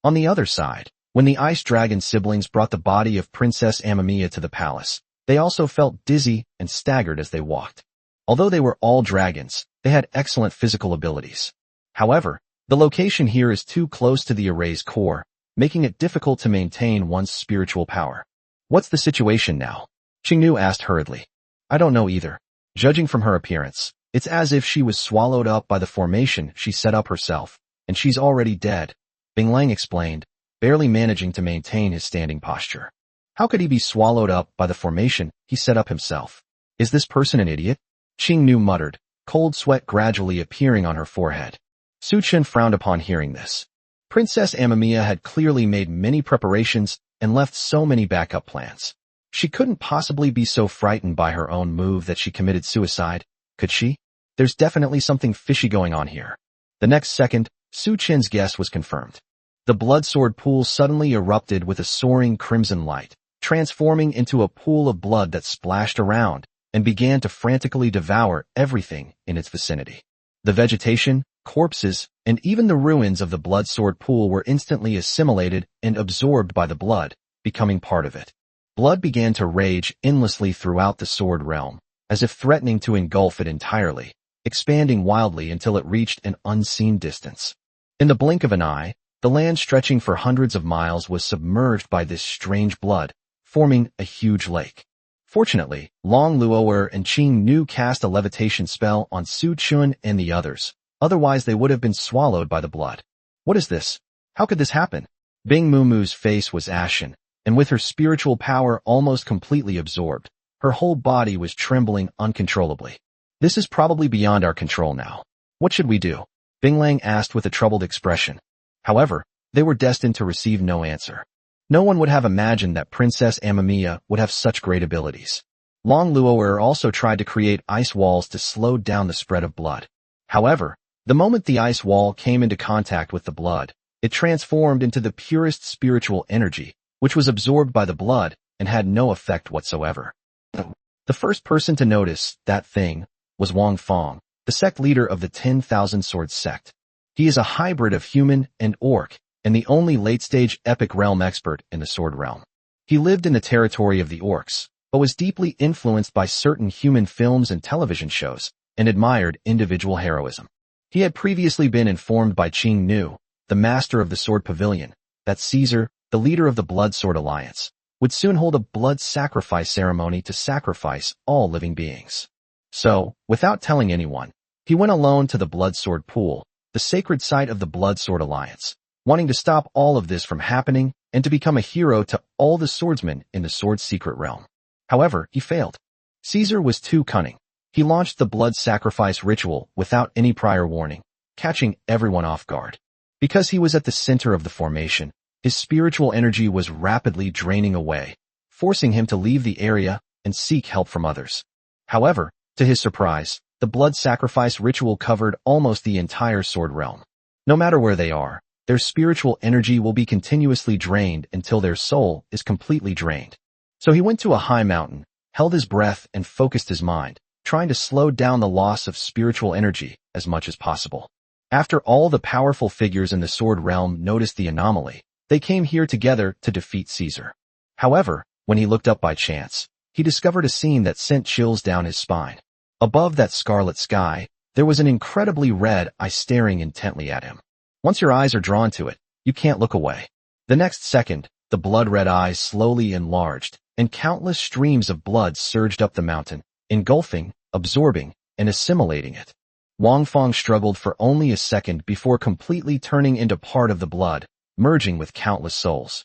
On the other side, when the Ice Dragon siblings brought the body of Princess Amamiya to the palace, they also felt dizzy and staggered as they walked. Although they were all dragons, they had excellent physical abilities. However, the location here is too close to the array's core, making it difficult to maintain one's spiritual power. What's the situation now? Qingnu asked hurriedly. I don't know either. Judging from her appearance, it's as if she was swallowed up by the formation she set up herself, and she's already dead, Bing Lang explained, barely managing to maintain his standing posture. How could he be swallowed up by the formation he set up himself? Is this person an idiot? Qing Nu muttered, cold sweat gradually appearing on her forehead. Su Chen frowned upon hearing this. Princess Amamiya had clearly made many preparations and left so many backup plans. She couldn't possibly be so frightened by her own move that she committed suicide, could she? There's definitely something fishy going on here. The next second, Su Chen's guess was confirmed. The blood sword pool suddenly erupted with a soaring crimson light, transforming into a pool of blood that splashed around and began to frantically devour everything in its vicinity. The vegetation, corpses, and even the ruins of the blood sword pool were instantly assimilated and absorbed by the blood, becoming part of it. Blood began to rage endlessly throughout the sword realm, as if threatening to engulf it entirely, expanding wildly until it reached an unseen distance. In the blink of an eye, the land stretching for hundreds of miles was submerged by this strange blood, forming a huge lake. Fortunately, Long Luo'er and Qing Nu cast a levitation spell on Su Chun and the others, otherwise they would have been swallowed by the blood. What is this? How could this happen? Bing Mumu's face was ashen, and with her spiritual power almost completely absorbed, her whole body was trembling uncontrollably. This is probably beyond our control now. What should we do? Bing Lang asked with a troubled expression. However, they were destined to receive no answer. No one would have imagined that Princess Amamiya would have such great abilities. Long Luo'er also tried to create ice walls to slow down the spread of blood. However, the moment the ice wall came into contact with the blood, it transformed into the purest spiritual energy, which was absorbed by the blood and had no effect whatsoever. The first person to notice that thing was Wang Fong, the sect leader of the 10,000 Swords sect. He is a hybrid of human and orc, and the only late-stage epic realm expert in the sword realm. He lived in the territory of the orcs, but was deeply influenced by certain human films and television shows, and admired individual heroism. He had previously been informed by Qing Nu, the master of the Sword Pavilion, that Caesar, the leader of the Blood Sword Alliance, would soon hold a blood sacrifice ceremony to sacrifice all living beings. So, without telling anyone, he went alone to the Blood Sword Pool, the sacred site of the Blood Sword Alliance, wanting to stop all of this from happening and to become a hero to all the swordsmen in the sword's secret realm. However, he failed. Caesar was too cunning. He launched the blood sacrifice ritual without any prior warning, catching everyone off guard. Because he was at the center of the formation, his spiritual energy was rapidly draining away, forcing him to leave the area and seek help from others. However, to his surprise, the blood sacrifice ritual covered almost the entire sword realm. No matter where they are, their spiritual energy will be continuously drained until their soul is completely drained. So he went to a high mountain, held his breath and focused his mind, trying to slow down the loss of spiritual energy as much as possible. After all the powerful figures in the sword realm noticed the anomaly, they came here together to defeat Caesar. However, when he looked up by chance, he discovered a scene that sent chills down his spine. Above that scarlet sky, there was an incredibly red eye staring intently at him. Once your eyes are drawn to it, you can't look away. The next second, the blood-red eyes slowly enlarged, and countless streams of blood surged up the mountain, engulfing, absorbing, and assimilating it. Wang Fong struggled for only a second before completely turning into part of the blood, merging with countless souls.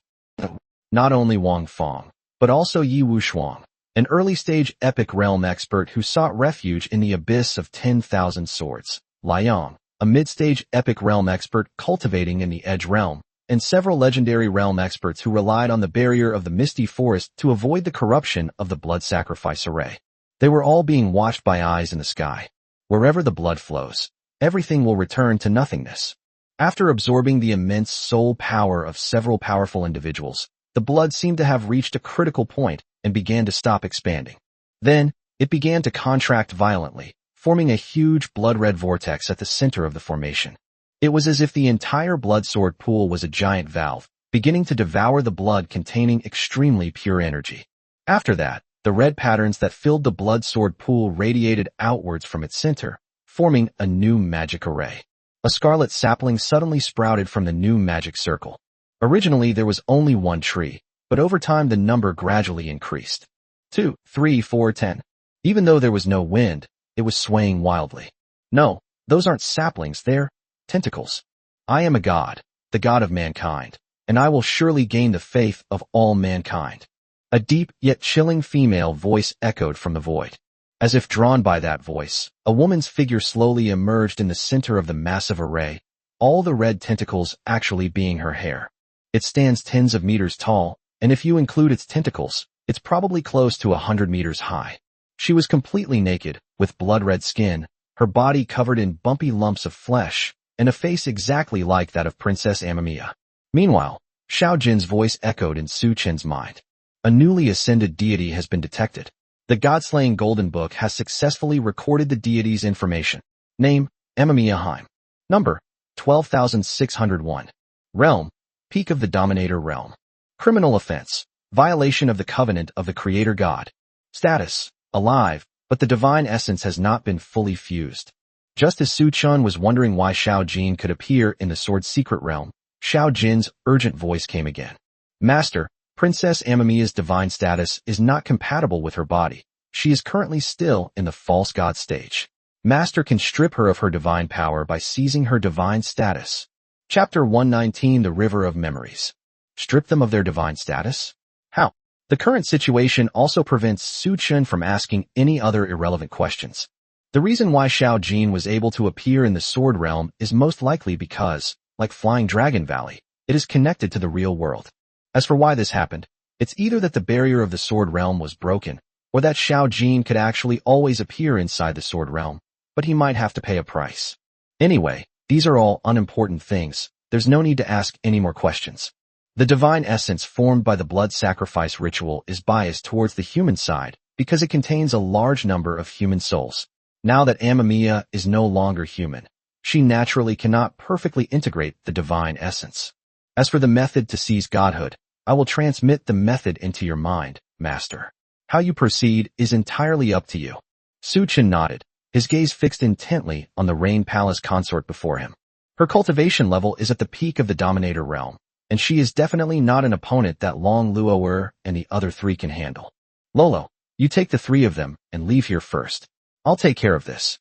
Not only Wang Fong, but also Yi Wushuang, an early-stage epic realm expert who sought refuge in the abyss of 10,000 swords, Liang, a mid-stage epic realm expert cultivating in the Edge realm, and several legendary realm experts who relied on the barrier of the Misty Forest to avoid the corruption of the blood sacrifice array. They were all being watched by eyes in the sky. Wherever the blood flows, everything will return to nothingness. After absorbing the immense soul power of several powerful individuals, the blood seemed to have reached a critical point and began to stop expanding. Then, it began to contract violently, forming a huge blood-red vortex at the center of the formation. It was as if the entire blood sword pool was a giant valve, beginning to devour the blood containing extremely pure energy. After that, the red patterns that filled the blood sword pool radiated outwards from its center, forming a new magic array. A scarlet sapling suddenly sprouted from the new magic circle. Originally there was only one tree, but over time the number gradually increased. 2, 3, 4, 10. Even though there was no wind, it was swaying wildly. No, those aren't saplings, they're tentacles. I am a god, the god of mankind, and I will surely gain the faith of all mankind. A deep yet chilling female voice echoed from the void. As if drawn by that voice, a woman's figure slowly emerged in the center of the massive array, all the red tentacles actually being her hair. It stands tens of meters tall, and if you include its tentacles, it's probably close to 100 meters high. She was completely naked, with blood-red skin, her body covered in bumpy lumps of flesh, and a face exactly like that of Princess Amamiya. Meanwhile, Xiao Jin's voice echoed in Su Chen's mind. A newly ascended deity has been detected. The God-slaying Golden Book has successfully recorded the deity's information. Name, Amamiya Heim. Number, 12,601. Realm, Peak of the Dominator Realm. Criminal offense, violation of the covenant of the Creator God. Status, alive, but the divine essence has not been fully fused. Just as Su Chen was wondering why Xiao Jin could appear in the sword's secret realm, Xiao Jin's urgent voice came again. Master, Princess Amamiya's divine status is not compatible with her body. She is currently still in the false god stage. Master can strip her of her divine power by seizing her divine status. Chapter 119, The River of Memories. Strip them of their divine status? How? The current situation also prevents Su Chen from asking any other irrelevant questions. The reason why Xiao Jin was able to appear in the sword realm is most likely because, like Flying Dragon Valley, it is connected to the real world. As for why this happened, it's either that the barrier of the sword realm was broken, or that Xiao Jin could actually always appear inside the sword realm, but he might have to pay a price. Anyway, these are all unimportant things. There's no need to ask any more questions. The divine essence formed by the blood sacrifice ritual is biased towards the human side because it contains a large number of human souls. Now that Amamiya is no longer human, she naturally cannot perfectly integrate the divine essence. As for the method to seize godhood, I will transmit the method into your mind, Master. How you proceed is entirely up to you. Su Chen nodded, his gaze fixed intently on the Rain Palace consort before him. Her cultivation level is at the peak of the Dominator realm, and she is definitely not an opponent that Long Luo'er and the other three can handle. Lolo, you take the three of them and leave here first. I'll take care of this.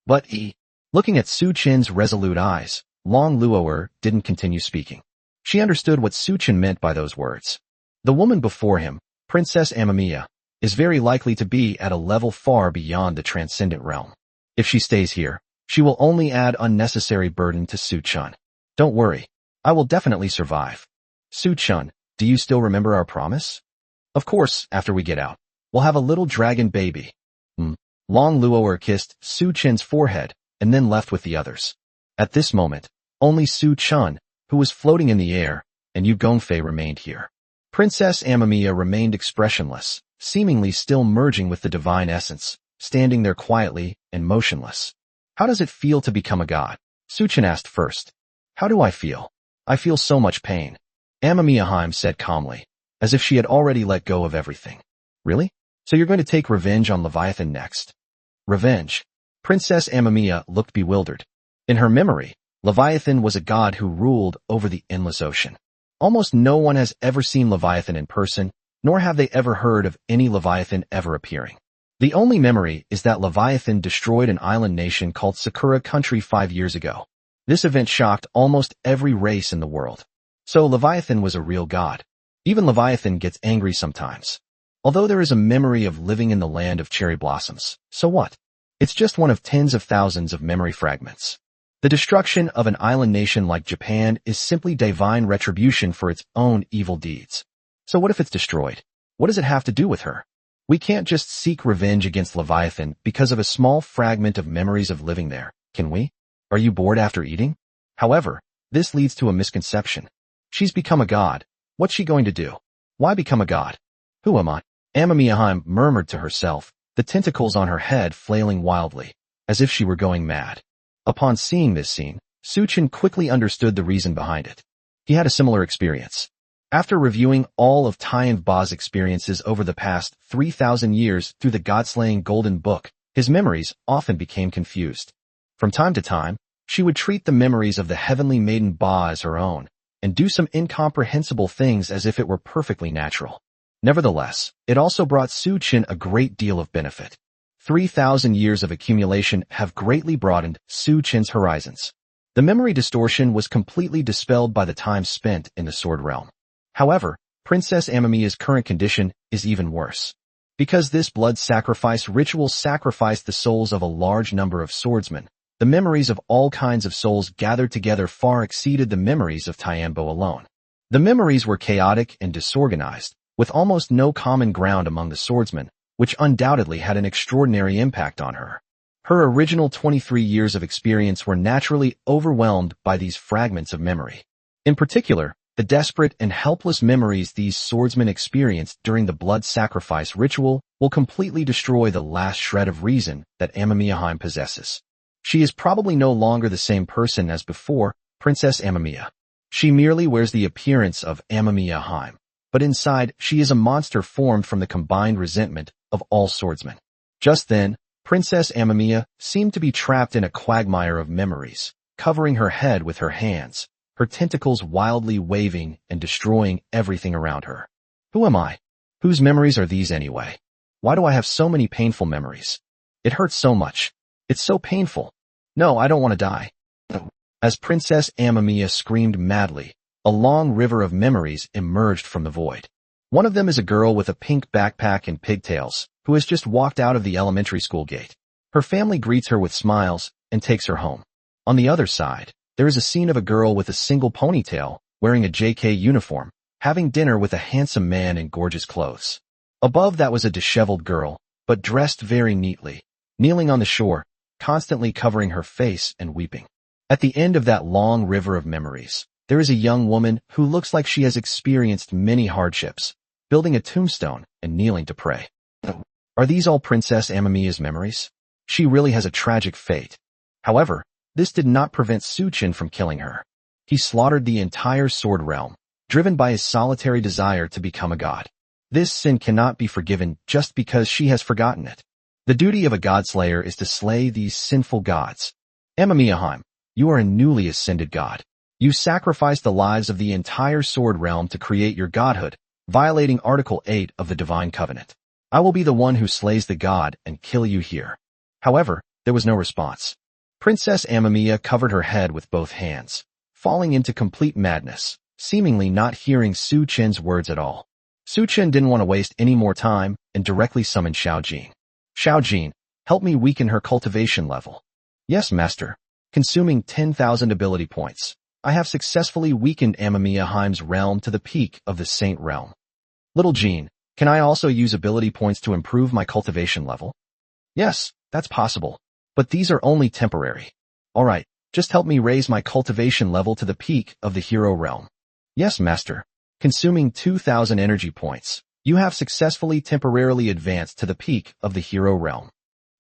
But looking at Su Chen's resolute eyes, Long Luo'er didn't continue speaking. She understood what Su Chen meant by those words. The woman before him, Princess Amamiya, is very likely to be at a level far beyond the transcendent realm. If she stays here, she will only add unnecessary burden to Su Chen. Don't worry, I will definitely survive. Su Chen, do you still remember our promise? Of course, after we get out, we'll have a little dragon baby. Long Luo'er kissed Su Chen's forehead and then left with the others. At this moment, only Su Chen, who was floating in the air, and Yu Gongfei remained here. Princess Amamiya remained expressionless, seemingly still merging with the divine essence, standing there quietly and motionless. How does it feel to become a god? Su Chen asked first. How do I feel? I feel so much pain. Amamiya Heim said calmly, as if she had already let go of everything. Really? So you're going to take revenge on Leviathan next? Revenge? Princess Amamiya looked bewildered. In her memory, Leviathan was a god who ruled over the endless ocean. Almost no one has ever seen Leviathan in person, nor have they ever heard of any Leviathan ever appearing. The only memory is that Leviathan destroyed an island nation called Sakura Country 5 years ago. This event shocked almost every race in the world. So Leviathan was a real god. Even Leviathan gets angry sometimes. Although there is a memory of living in the land of cherry blossoms, so what? It's just one of tens of thousands of memory fragments. The destruction of an island nation like Japan is simply divine retribution for its own evil deeds. So what if it's destroyed? What does it have to do with her? We can't just seek revenge against Leviathan because of a small fragment of memories of living there, can we? Are you bored after eating? However, this leads to a misconception. She's become a god. What's she going to do? Why become a god? Who am I? Amamiya Heim murmured to herself, the tentacles on her head flailing wildly, as if she were going mad. Upon seeing this scene, Su Chen quickly understood the reason behind it. He had a similar experience. After reviewing all of Tian Ba's experiences over the past 3,000 years through the God-slaying Golden Book, his memories often became confused. From time to time, she would treat the memories of the heavenly maiden Ba as her own, and do some incomprehensible things as if it were perfectly natural. Nevertheless, it also brought Su Chen a great deal of benefit. 3,000 years of accumulation have greatly broadened Su Qin's horizons. The memory distortion was completely dispelled by the time spent in the Sword Realm. However, Princess Amamiya's current condition is even worse. Because this blood sacrifice ritual sacrificed the souls of a large number of swordsmen, the memories of all kinds of souls gathered together far exceeded the memories of Tianbo alone. The memories were chaotic and disorganized, with almost no common ground among the swordsmen, which undoubtedly had an extraordinary impact on her. Her original 23 years of experience were naturally overwhelmed by these fragments of memory. In particular, the desperate and helpless memories these swordsmen experienced during the blood sacrifice ritual will completely destroy the last shred of reason that Amamiya possesses. She is probably no longer the same person as before, Princess Amamiya. She merely wears the appearance of Amamiya, but inside she is a monster formed from the combined resentment of all swordsmen. Just then, Princess Amamiya seemed to be trapped in a quagmire of memories, covering her head with her hands, her tentacles wildly waving and destroying everything around her. Who am I? Whose memories are these anyway? Why do I have so many painful memories? It hurts so much. It's so painful. No, I don't want to die. As Princess Amamiya screamed madly, a long river of memories emerged from the void. One of them is a girl with a pink backpack and pigtails, who has just walked out of the elementary school gate. Her family greets her with smiles and takes her home. On the other side, there is a scene of a girl with a single ponytail, wearing a JK uniform, having dinner with a handsome man in gorgeous clothes. Above that was a disheveled girl, but dressed very neatly, kneeling on the shore, constantly covering her face and weeping. At the end of that long river of memories, there is a young woman who looks like she has experienced many hardships, building a tombstone and kneeling to pray. Are these all Princess Amamiya's memories? She really has a tragic fate. However, this did not prevent Su Qin from killing her. He slaughtered the entire Sword Realm, driven by his solitary desire to become a god. This sin cannot be forgiven just because she has forgotten it. The duty of a godslayer is to slay these sinful gods. Amamiya, you are a newly ascended god. You sacrificed the lives of the entire Sword Realm to create your godhood, violating Article 8 of the Divine Covenant. I will be the one who slays the god and kill you here. However, there was no response. Princess Amamiya covered her head with both hands, falling into complete madness, seemingly not hearing Su Qin's words at all. Su Qin didn't want to waste any more time and directly summoned Xiao Jin. Xiao Jin, help me weaken her cultivation level. Yes, master. Consuming 10,000 ability points, I have successfully weakened Amamiya's realm to the peak of the Saint Realm. Little Jean, can I also use ability points to improve my cultivation level? Yes, that's possible, but these are only temporary. Alright, just help me raise my cultivation level to the peak of the Hero Realm. Yes, master. Consuming 2,000 energy points, you have successfully temporarily advanced to the peak of the Hero Realm.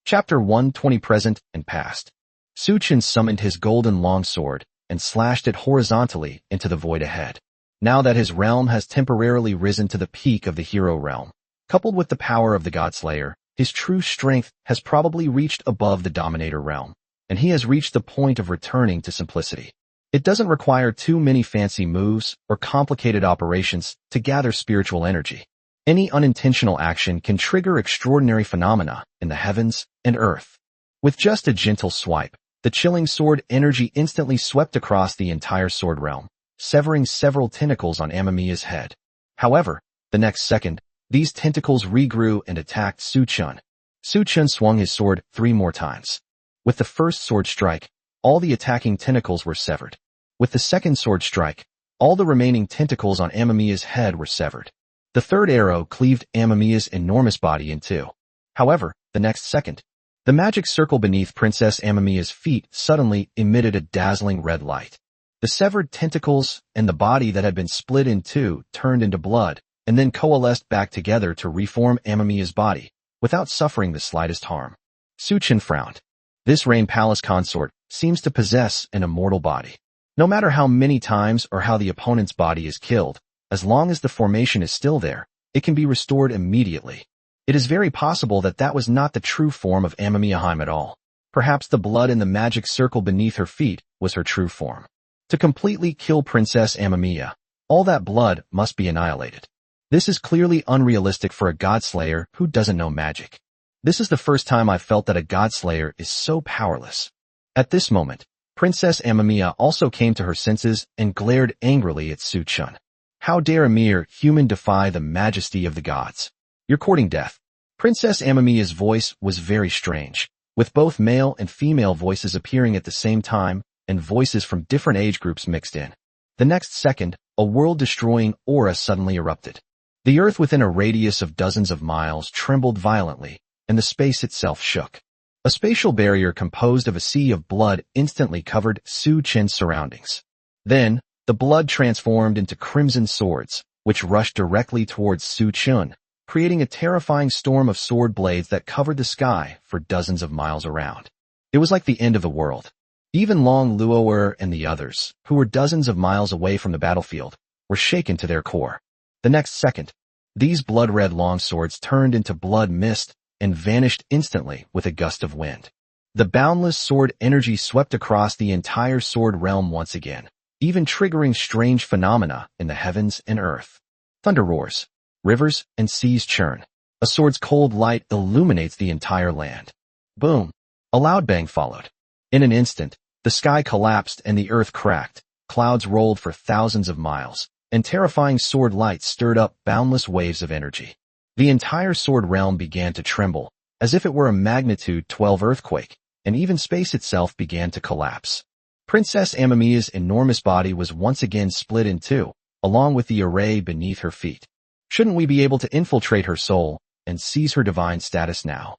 Chapter 120 Present and Past. Su Qin summoned his golden longsword and slashed it horizontally into the void ahead. Now that his realm has temporarily risen to the peak of the Hero Realm, coupled with the power of the Godslayer, his true strength has probably reached above the Dominator realm, and he has reached the point of returning to simplicity. It doesn't require too many fancy moves or complicated operations to gather spiritual energy. Any unintentional action can trigger extraordinary phenomena in the heavens and earth. With just a gentle swipe, the chilling sword energy instantly swept across the entire sword realm, severing several tentacles on Amamiya's head. However, the next second, these tentacles regrew and attacked Su Qin. Su Qin swung his sword 3 more times. With the first sword strike, all the attacking tentacles were severed. With the second sword strike, all the remaining tentacles on Amamiya's head were severed. The third arrow cleaved Amamiya's enormous body in 2. However, the next second, the magic circle beneath Princess Amamiya's feet suddenly emitted a dazzling red light. The severed tentacles and the body that had been split in 2 turned into blood and then coalesced back together to reform Amamiya's body without suffering the slightest harm. Su Qin frowned. This Rain Palace consort seems to possess an immortal body. No matter how many times or how the opponent's body is killed, as long as the formation is still there, it can be restored immediately. It is very possible that that was not the true form of Amamiya at all. Perhaps the blood in the magic circle beneath her feet was her true form. To completely kill Princess Amamiya, all that blood must be annihilated. This is clearly unrealistic for a godslayer who doesn't know magic. This is the first time I've felt that a godslayer is so powerless. At this moment, Princess Amamiya also came to her senses and glared angrily at Su Chun. How dare a mere human defy the majesty of the gods? You're courting death. Princess Amamiya's voice was very strange, with both male and female voices appearing at the same time and voices from different age groups mixed in. The next second, a world-destroying aura suddenly erupted. The earth within a radius of dozens of miles trembled violently, and the space itself shook. A spatial barrier composed of a sea of blood instantly covered Su Chin's surroundings. Then, the blood transformed into crimson swords, which rushed directly towards Su Chun, creating a terrifying storm of sword blades that covered the sky for dozens of miles around. It was like the end of the world. Even Long Luo'er and the others, who were dozens of miles away from the battlefield, were shaken to their core. The next second, these blood-red longswords turned into blood mist and vanished instantly with a gust of wind. The boundless sword energy swept across the entire sword realm once again, even triggering strange phenomena in the heavens and earth. Thunder roars, rivers and seas churn. A sword's cold light illuminates the entire land. Boom! A loud bang followed. In an instant, the sky collapsed and the earth cracked, clouds rolled for thousands of miles, and terrifying sword light stirred up boundless waves of energy. The entire sword realm began to tremble, as if it were a magnitude 12 earthquake, and even space itself began to collapse. Princess Amamiya's enormous body was once again split in two, along with the array beneath her feet. Shouldn't we be able to infiltrate her soul and seize her divine status now?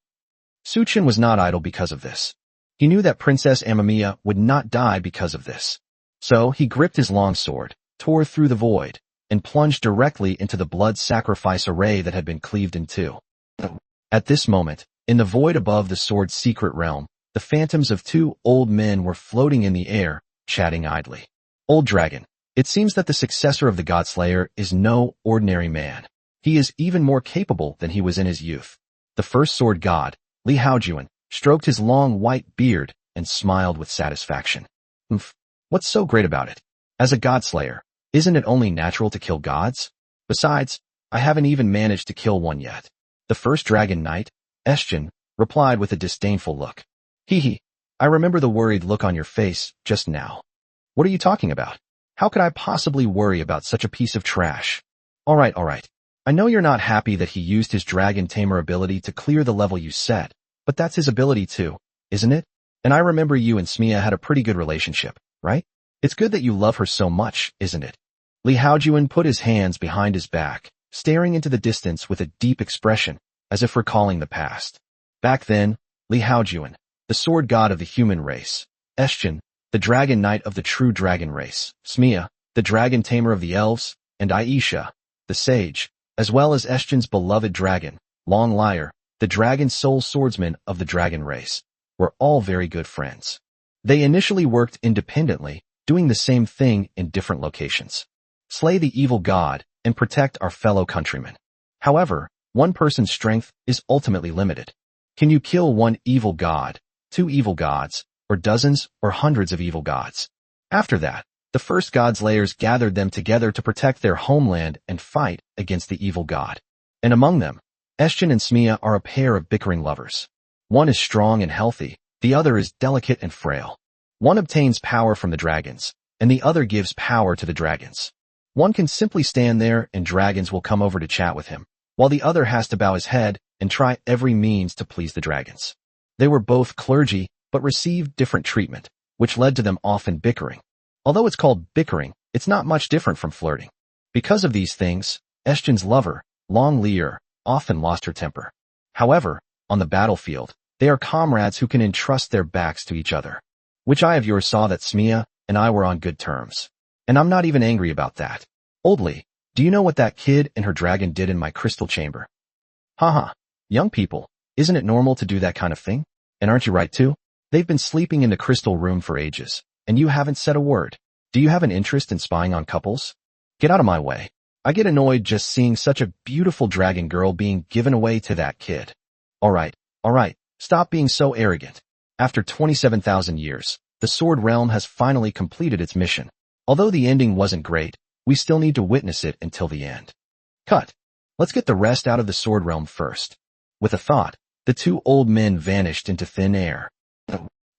Su Chun was not idle because of this. He knew that Princess Amamiya would not die because of this. So he gripped his longsword, tore through the void, and plunged directly into the blood sacrifice array that had been cleaved in two. At this moment, in the void above the sword's secret realm, the phantoms of two old men were floating in the air, chatting idly. Old Dragon, it seems that the successor of the Godslayer is no ordinary man. He is even more capable than he was in his youth. The first sword god, Li Haojuan, stroked his long white beard and smiled with satisfaction. What's so great about it? As a Godslayer, isn't it only natural to kill gods? Besides, I haven't even managed to kill one yet. The first dragon knight, Eschin, replied with a disdainful look. Hee, I remember the worried look on your face just now. What are you talking about? How could I possibly worry about such a piece of trash? Alright. I know you're not happy that he used his dragon tamer ability to clear the level you set, but that's his ability too, isn't it? And I remember you and Smia had a pretty good relationship, right? It's good that you love her so much, isn't it? Li Haojuan put his hands behind his back, staring into the distance with a deep expression, as if recalling the past. Back then, Li Haojuan, the sword god of the human race, Eschin, the dragon knight of the true dragon race, Smia, the dragon tamer of the elves, and Aisha, the sage, as well as Eschin's beloved dragon, Long Lyre, the dragon soul swordsman of the dragon race, were all very good friends. They initially worked independently, doing the same thing in different locations. Slay the evil god and protect our fellow countrymen. However, one person's strength is ultimately limited. Can you kill one evil god, two evil gods, or dozens or hundreds of evil gods? After that, the first Godslayers gathered them together to protect their homeland and fight against the evil god. And among them, Eschin and Smia are a pair of bickering lovers. One is strong and healthy, the other is delicate and frail. One obtains power from the dragons, and the other gives power to the dragons. One can simply stand there and dragons will come over to chat with him, while the other has to bow his head and try every means to please the dragons. They were both clergy, but received different treatment, which led to them often bickering. Although it's called bickering, it's not much different from flirting. Because of these things, Eschin's lover, Long Lyre, often lost her temper. However, on the battlefield, they are comrades who can entrust their backs to each other. Which eye of yours saw that Smia and I were on good terms? And I'm not even angry about that. Oldly, do you know what that kid and her dragon did in my crystal chamber? Haha, young people, isn't it normal to do that kind of thing? And aren't you right too? They've been sleeping in the crystal room for ages, and you haven't said a word. Do you have an interest in spying on couples? Get out of my way. I get annoyed just seeing such a beautiful dragon girl being given away to that kid. Alright, stop being so arrogant. After 27,000 years, the Sword Realm has finally completed its mission. Although the ending wasn't great, we still need to witness it until the end. Cut. Let's get the rest out of the Sword Realm first. With a thought, The two old men vanished into thin air.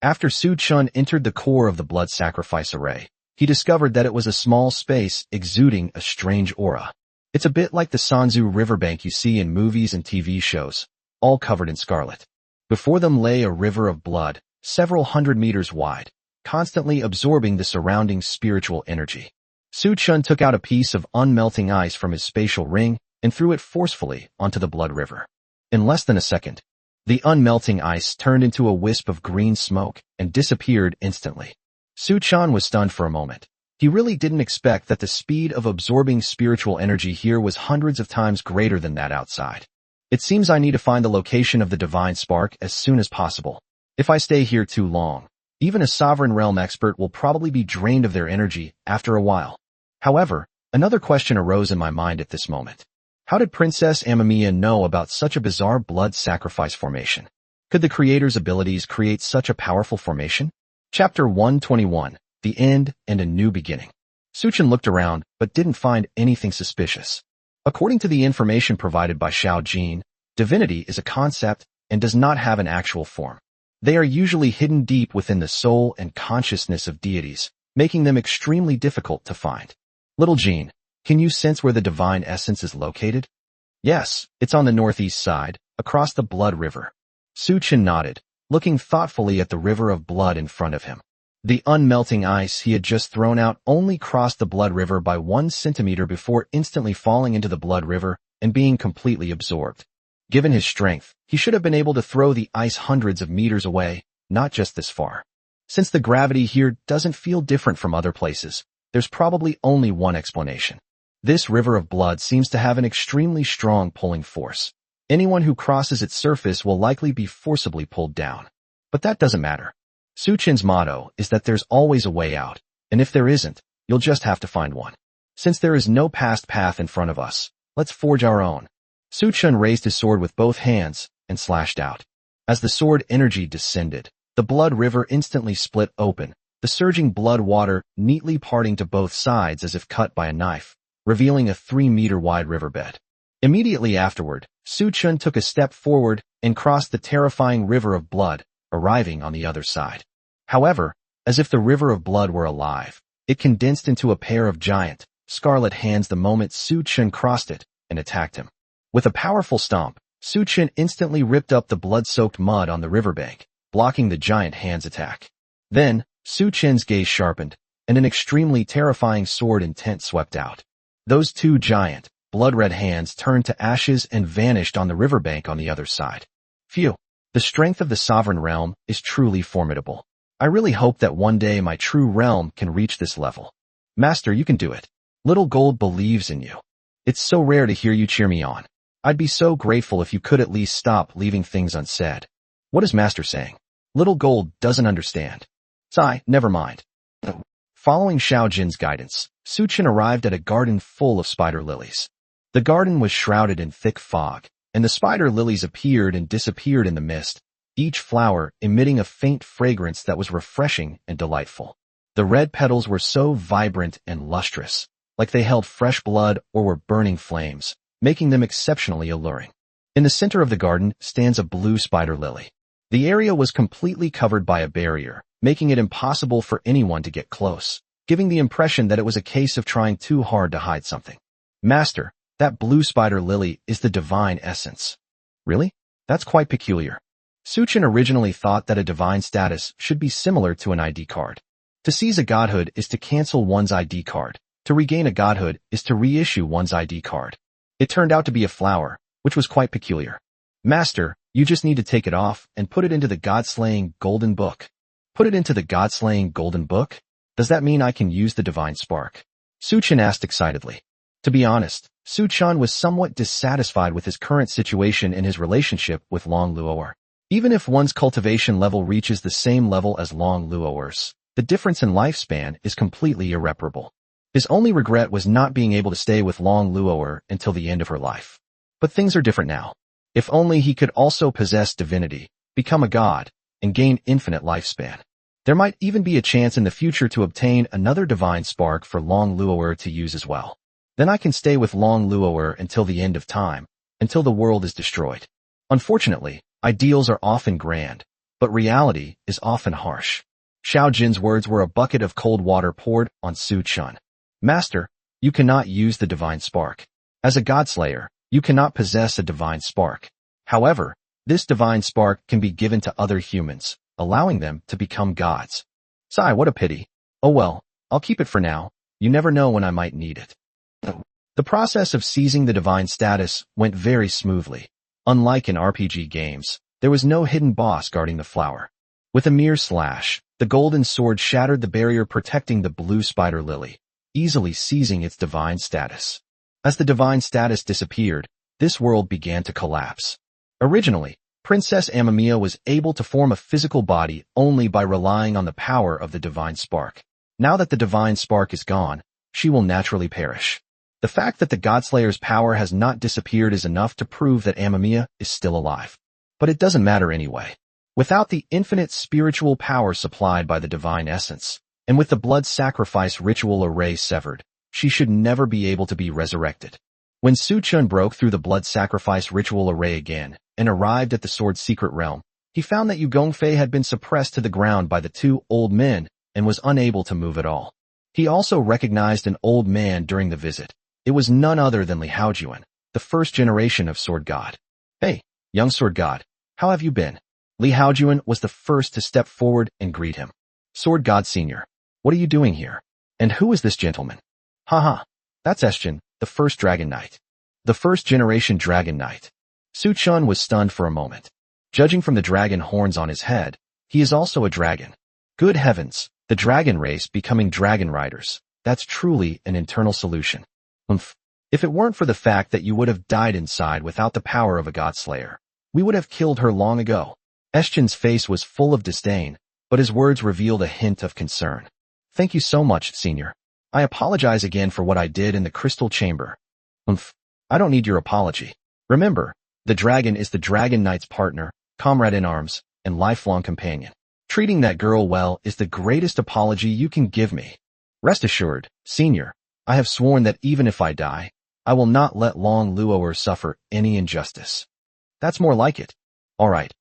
After Su Chun entered the core of the blood sacrifice array, he discovered that it was a small space exuding a strange aura. It's a bit like the Sanzu riverbank you see in movies and TV shows, all covered in scarlet. Before them lay a river of blood, several hundred meters wide, constantly absorbing the surrounding spiritual energy. Su Chun took out a piece of unmelting ice from his spatial ring and threw it forcefully onto the blood river. In less than a second, the unmelting ice turned into a wisp of green smoke and disappeared instantly. Su Chun was stunned for a moment. He really didn't expect that the speed of absorbing spiritual energy here was hundreds of times greater than that outside. It seems I need to find the location of the divine spark as soon as possible. If I stay here too long, even a sovereign realm expert will probably be drained of their energy after a while. However, another question arose in my mind at this moment. How did Princess Amamiya know about such a bizarre blood sacrifice formation? Could the creator's abilities create such a powerful formation? Chapter 121, The End and a New Beginning. Su Chun looked around, but didn't find anything suspicious. According to the information provided by Xiao Jin, divinity is a concept and does not have an actual form. They are usually hidden deep within the soul and consciousness of deities, making them extremely difficult to find. Little Jean, can you sense where the divine essence is located? Yes, it's on the northeast side, across the blood river. Su Chun nodded, looking thoughtfully at the river of blood in front of him. The unmelting ice he had just thrown out only crossed the blood river by 1 centimeter before instantly falling into the blood river and being completely absorbed. Given his strength, he should have been able to throw the ice hundreds of meters away, not just this far. Since the gravity here doesn't feel different from other places, there's probably only one explanation. This river of blood seems to have an extremely strong pulling force. Anyone who crosses its surface will likely be forcibly pulled down. But that doesn't matter. Su Chun's motto is that there's always a way out, and if there isn't, you'll just have to find one. Since there is no past path in front of us, let's forge our own. Su Chun raised his sword with both hands and slashed out. As the sword energy descended, the blood river instantly split open, the surging blood water neatly parting to both sides as if cut by a knife, revealing a 3-meter-wide riverbed. Immediately afterward, Su Chun took a step forward and crossed the terrifying river of blood, arriving on the other side. However, as if the river of blood were alive, it condensed into a pair of giant, scarlet hands the moment Su Chun crossed it and attacked him. With a powerful stomp, Su Chun instantly ripped up the blood-soaked mud on the riverbank, blocking the giant hand's attack. Then, Su Chun's gaze sharpened, and an extremely terrifying sword intent swept out. Those two giant, blood-red hands turned to ashes and vanished on the riverbank on the other side. Phew, the strength of the sovereign realm is truly formidable. I really hope that one day my true realm can reach this level. Master, you can do it. Little Gold believes in you. It's so rare to hear you cheer me on. I'd be so grateful if you could at least stop leaving things unsaid. What is Master saying? Little Gold doesn't understand. Sigh, never mind. Following Xiao Jin's guidance, Su Chun arrived at a garden full of spider lilies. The garden was shrouded in thick fog, and the spider lilies appeared and disappeared in the mist, each flower emitting a faint fragrance that was refreshing and delightful. The red petals were so vibrant and lustrous, like they held fresh blood or were burning flames, making them exceptionally alluring. In the center of the garden stands a blue spider lily. The area was completely covered by a barrier, making it impossible for anyone to get close, giving the impression that it was a case of trying too hard to hide something. Master, that blue spider lily is the divine essence. Really? That's quite peculiar. Su Chun originally thought that a divine status should be similar to an ID card. To seize a godhood is to cancel one's ID card. To regain a godhood is to reissue one's ID card. It turned out to be a flower, which was quite peculiar. Master, you just need to take it off and put it into the God-slaying golden book. Put it into the God-slaying golden book? Does that mean I can use the divine spark? Su Chun asked excitedly. To be honest, Su Chun was somewhat dissatisfied with his current situation in his relationship with Long Luo'er. Even if one's cultivation level reaches the same level as Long Luo'er's, the difference in lifespan is completely irreparable. His only regret was not being able to stay with Long Luo'er until the end of her life. But things are different now. If only he could also possess divinity, become a god, and gain infinite lifespan. There might even be a chance in the future to obtain another divine spark for Long Luo'er to use as well. Then I can stay with Long Luo'er until the end of time, until the world is destroyed. Unfortunately, Ideals are often grand, but reality is often harsh. Xiao Jin's words were a bucket of cold water poured on Su Chun. Master, you cannot use the divine spark. As a godslayer, you cannot possess a divine spark. However, this divine spark can be given to other humans, allowing them to become gods. Sigh, what a pity. Oh well, I'll keep it for now. You never know when I might need it. The process of seizing the divine status went very smoothly. Unlike in RPG games, there was no hidden boss guarding the flower. With a mere slash, the golden sword shattered the barrier protecting the blue spider lily, easily seizing its divine status. As the divine status disappeared, this world began to collapse. Originally, Princess Amamiya was able to form a physical body only by relying on the power of the divine spark. Now that the divine spark is gone, she will naturally perish. The fact that the Godslayer's power has not disappeared is enough to prove that Amamiya is still alive. But it doesn't matter anyway. Without the infinite spiritual power supplied by the divine essence, and with the blood sacrifice ritual array severed, she should never be able to be resurrected. When Su Chun broke through the blood sacrifice ritual array again, and arrived at the sword's secret realm, he found that Yu Gongfei had been suppressed to the ground by the two old men and was unable to move at all. He also recognized an old man during the visit. It was none other than Li Haojuan, the first generation of Sword God. Hey, young Sword God, how have you been? Li Haojuan was the first to step forward and greet him. Sword God Senior, what are you doing here? And who is this gentleman? Haha, that's Eschin, the first Dragon Knight. The first generation Dragon Knight. Su Chun was stunned for a moment. Judging from the dragon horns on his head, he is also a dragon. Good heavens, the dragon race becoming dragon riders. That's truly an internal solution. If it weren't for the fact that you would have died inside without the power of a godslayer, we would have killed her long ago. Eschin's face was full of disdain, but his words revealed a hint of concern. Thank you so much, Senior. I apologize again for what I did in the crystal chamber. I don't need your apology. Remember, the dragon is the Dragon Knight's partner, comrade in arms, and lifelong companion. Treating that girl well is the greatest apology you can give me. Rest assured, Senior, I have sworn that even if I die, I will not let Long Luoer suffer any injustice. That's more like it. All right,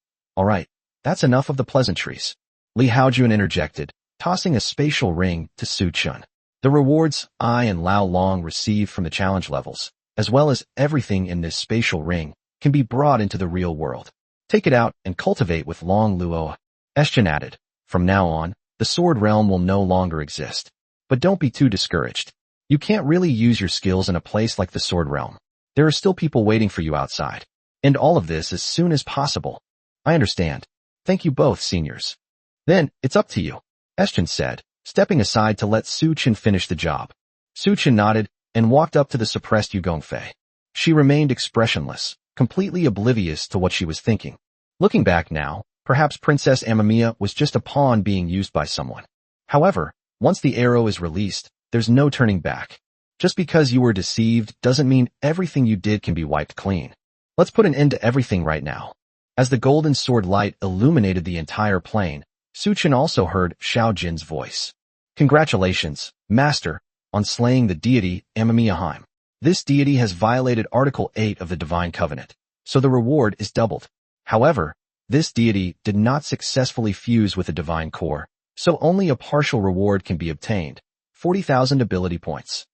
that's enough of the pleasantries. Li Haojuan interjected, tossing a spatial ring to Su Chun. The rewards I and Lao Long received from the challenge levels, as well as everything in this spatial ring, can be brought into the real world. Take it out and cultivate with Long Luoa. Eschin added, from now on, the sword realm will no longer exist. But don't be too discouraged. You can't really use your skills in a place like the sword realm. There are still people waiting for you outside. And all of this as soon as possible. I understand. Thank you both, seniors. Then, it's up to you, Eschin said, stepping aside to let Su Chun finish the job. Su Chun nodded and walked up to the suppressed Yu Gongfei. She remained expressionless, completely oblivious to what she was thinking. Looking back now, perhaps Princess Amamiya was just a pawn being used by someone. However, once the arrow is released, there's no turning back. Just because you were deceived doesn't mean everything you did can be wiped clean. Let's put an end to everything right now. As the golden sword light illuminated the entire plain, Su Chun also heard Xiao Jin's voice. Congratulations, Master, on slaying the deity Amamiyaheim. This deity has violated Article 8 of the Divine Covenant, so the reward is doubled. However, this deity did not successfully fuse with the divine core, so only a partial reward can be obtained, 40,000 ability points.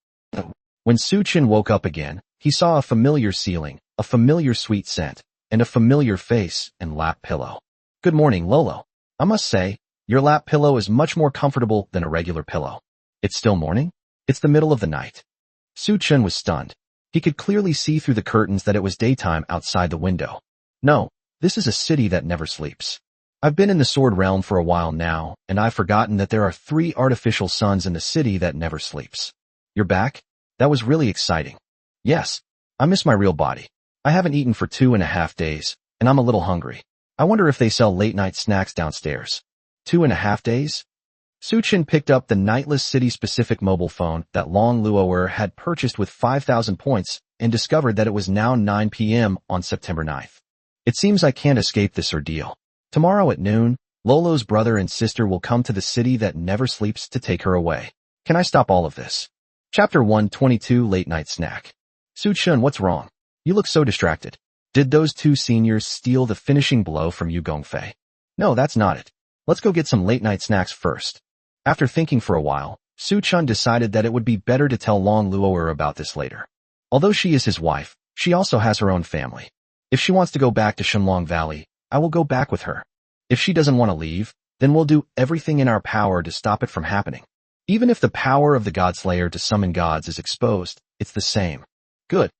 When Su Chun woke up again, he saw a familiar ceiling, a familiar sweet scent, and a familiar face and lap pillow. Good morning, Lolo. I must say, your lap pillow is much more comfortable than a regular pillow. It's still morning? It's the middle of the night. Su Chun was stunned. He could clearly see through the curtains that it was daytime outside the window. No, this is a city that never sleeps. I've been in the sword realm for a while now, and I've forgotten that there are 3 artificial suns in the city that never sleeps. You're back? That was really exciting. Yes, I miss my real body. I haven't eaten for 2.5 days, and I'm a little hungry. I wonder if they sell late-night snacks downstairs. 2.5 days? Su Chun picked up the nightless city-specific mobile phone that Long Luoer had purchased with 5,000 points and discovered that it was now 9 p.m. on September 9th. It seems I can't escape this ordeal. Tomorrow at noon, Lolo's brother and sister will come to the city that never sleeps to take her away. Can I stop all of this? Chapter 122 Late Night Snack. Su Chun, what's wrong? You look so distracted. Did those two seniors steal the finishing blow from Yu Gongfei? No, that's not it. Let's go get some late-night snacks first. After thinking for a while, Su Chun decided that it would be better to tell Long Luo'er about this later. Although she is his wife, she also has her own family. If she wants to go back to Shenlong Valley, I will go back with her. If she doesn't want to leave, then we'll do everything in our power to stop it from happening. Even if the power of the Godslayer to summon gods is exposed, it's the same. Good.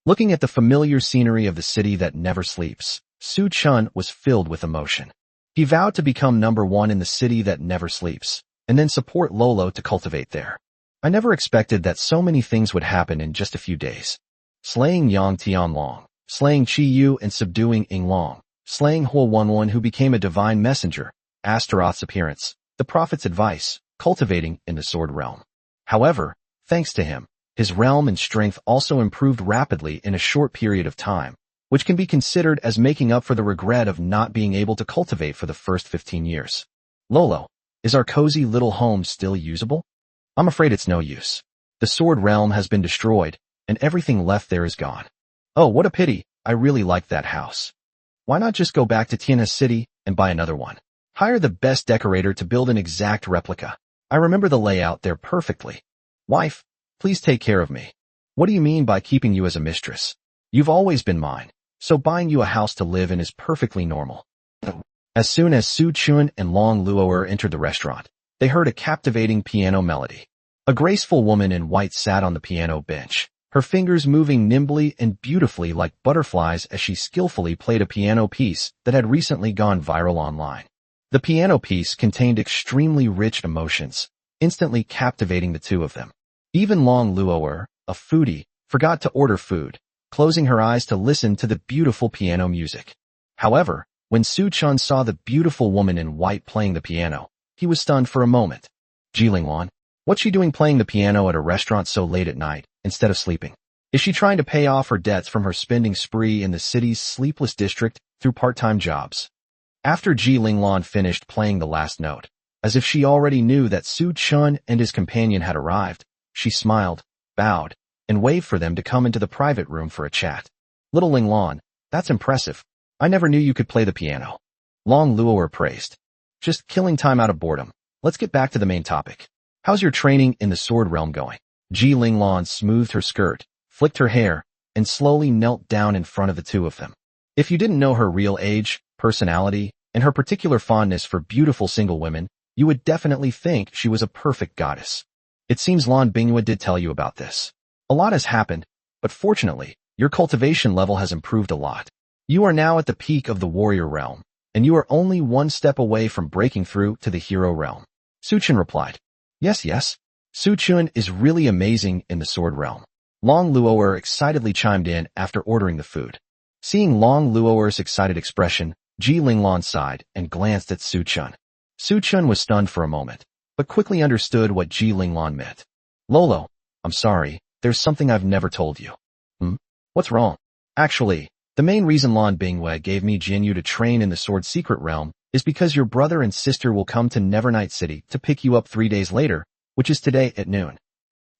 Looking at the familiar scenery of the city that never sleeps, Su Chun was filled with emotion. He vowed to become number one in the city that never sleeps, and then support Lolo to cultivate there. I never expected that so many things would happen in just a few days. Slaying Yang Tianlong, slaying Qi Yu and subduing Ying Long, slaying Huo Wenwen who became a divine messenger, Astaroth's appearance, the prophet's advice, cultivating in the sword realm. However, thanks to him, his realm and strength also improved rapidly in a short period of time, which can be considered as making up for the regret of not being able to cultivate for the first 15 years. Lolo, is our cozy little home still usable? I'm afraid it's no use. The sword realm has been destroyed, and everything left there is gone. Oh, what a pity, I really like that house. Why not just go back to Tianhe City and buy another one? Hire the best decorator to build an exact replica. I remember the layout there perfectly. Wife, please take care of me. What do you mean by keeping you as a mistress? You've always been mine, so buying you a house to live in is perfectly normal. As soon as Su Chun and Long Luo'er entered the restaurant, they heard a captivating piano melody. A graceful woman in white sat on the piano bench, her fingers moving nimbly and beautifully like butterflies as she skillfully played a piano piece that had recently gone viral online. The piano piece contained extremely rich emotions, instantly captivating the two of them. Even Long Luo'er, a foodie, forgot to order food, closing her eyes to listen to the beautiful piano music. However, when Su Chun saw the beautiful woman in white playing the piano, he was stunned for a moment. Jilingwan, what's she doing playing the piano at a restaurant so late at night, instead of sleeping? Is she trying to pay off her debts from her spending spree in the city's sleepless district through part-time jobs? After Ji Linglan finished playing the last note, as if she already knew that Su Chun and his companion had arrived, she smiled, bowed, and waved for them to come into the private room for a chat. Little Linglan, that's impressive. I never knew you could play the piano. Long Luo'er praised. Just killing time out of boredom. Let's get back to the main topic. How's your training in the sword realm going? Ji Linglan smoothed her skirt, flicked her hair, and slowly knelt down in front of the two of them. If you didn't know her real age, personality, and her particular fondness for beautiful single women, you would definitely think she was a perfect goddess. It seems Lan Binghua did tell you about this. A lot has happened, but fortunately, your cultivation level has improved a lot. You are now at the peak of the warrior realm, and you are only one step away from breaking through to the hero realm. Su Chun replied. Yes. Su Chun is really amazing in the sword realm. Long Luo'er excitedly chimed in after ordering the food. Seeing Long Luo'er's excited expression, Ji Linglan sighed and glanced at Su Chun. Su Chun was stunned for a moment, but quickly understood what Ji Linglan meant. Lolo, I'm sorry, there's something I've never told you. What's wrong? Actually, the main reason Lan Binghua gave me Jinyu to train in the sword secret realm is because your brother and sister will come to Nevernight City to pick you up 3 days later, which is today at noon.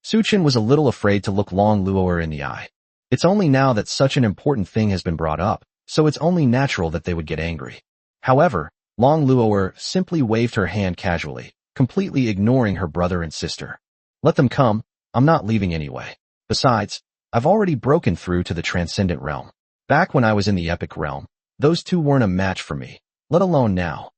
Su Chun was a little afraid to look Long Luo'er in the eye. It's only now that such an important thing has been brought up, so it's only natural that they would get angry. However, Long Luo'er simply waved her hand casually, completely ignoring her brother and sister. Let them come, I'm not leaving anyway. Besides, I've already broken through to the transcendent realm. Back when I was in the epic realm, those two weren't a match for me, let alone now.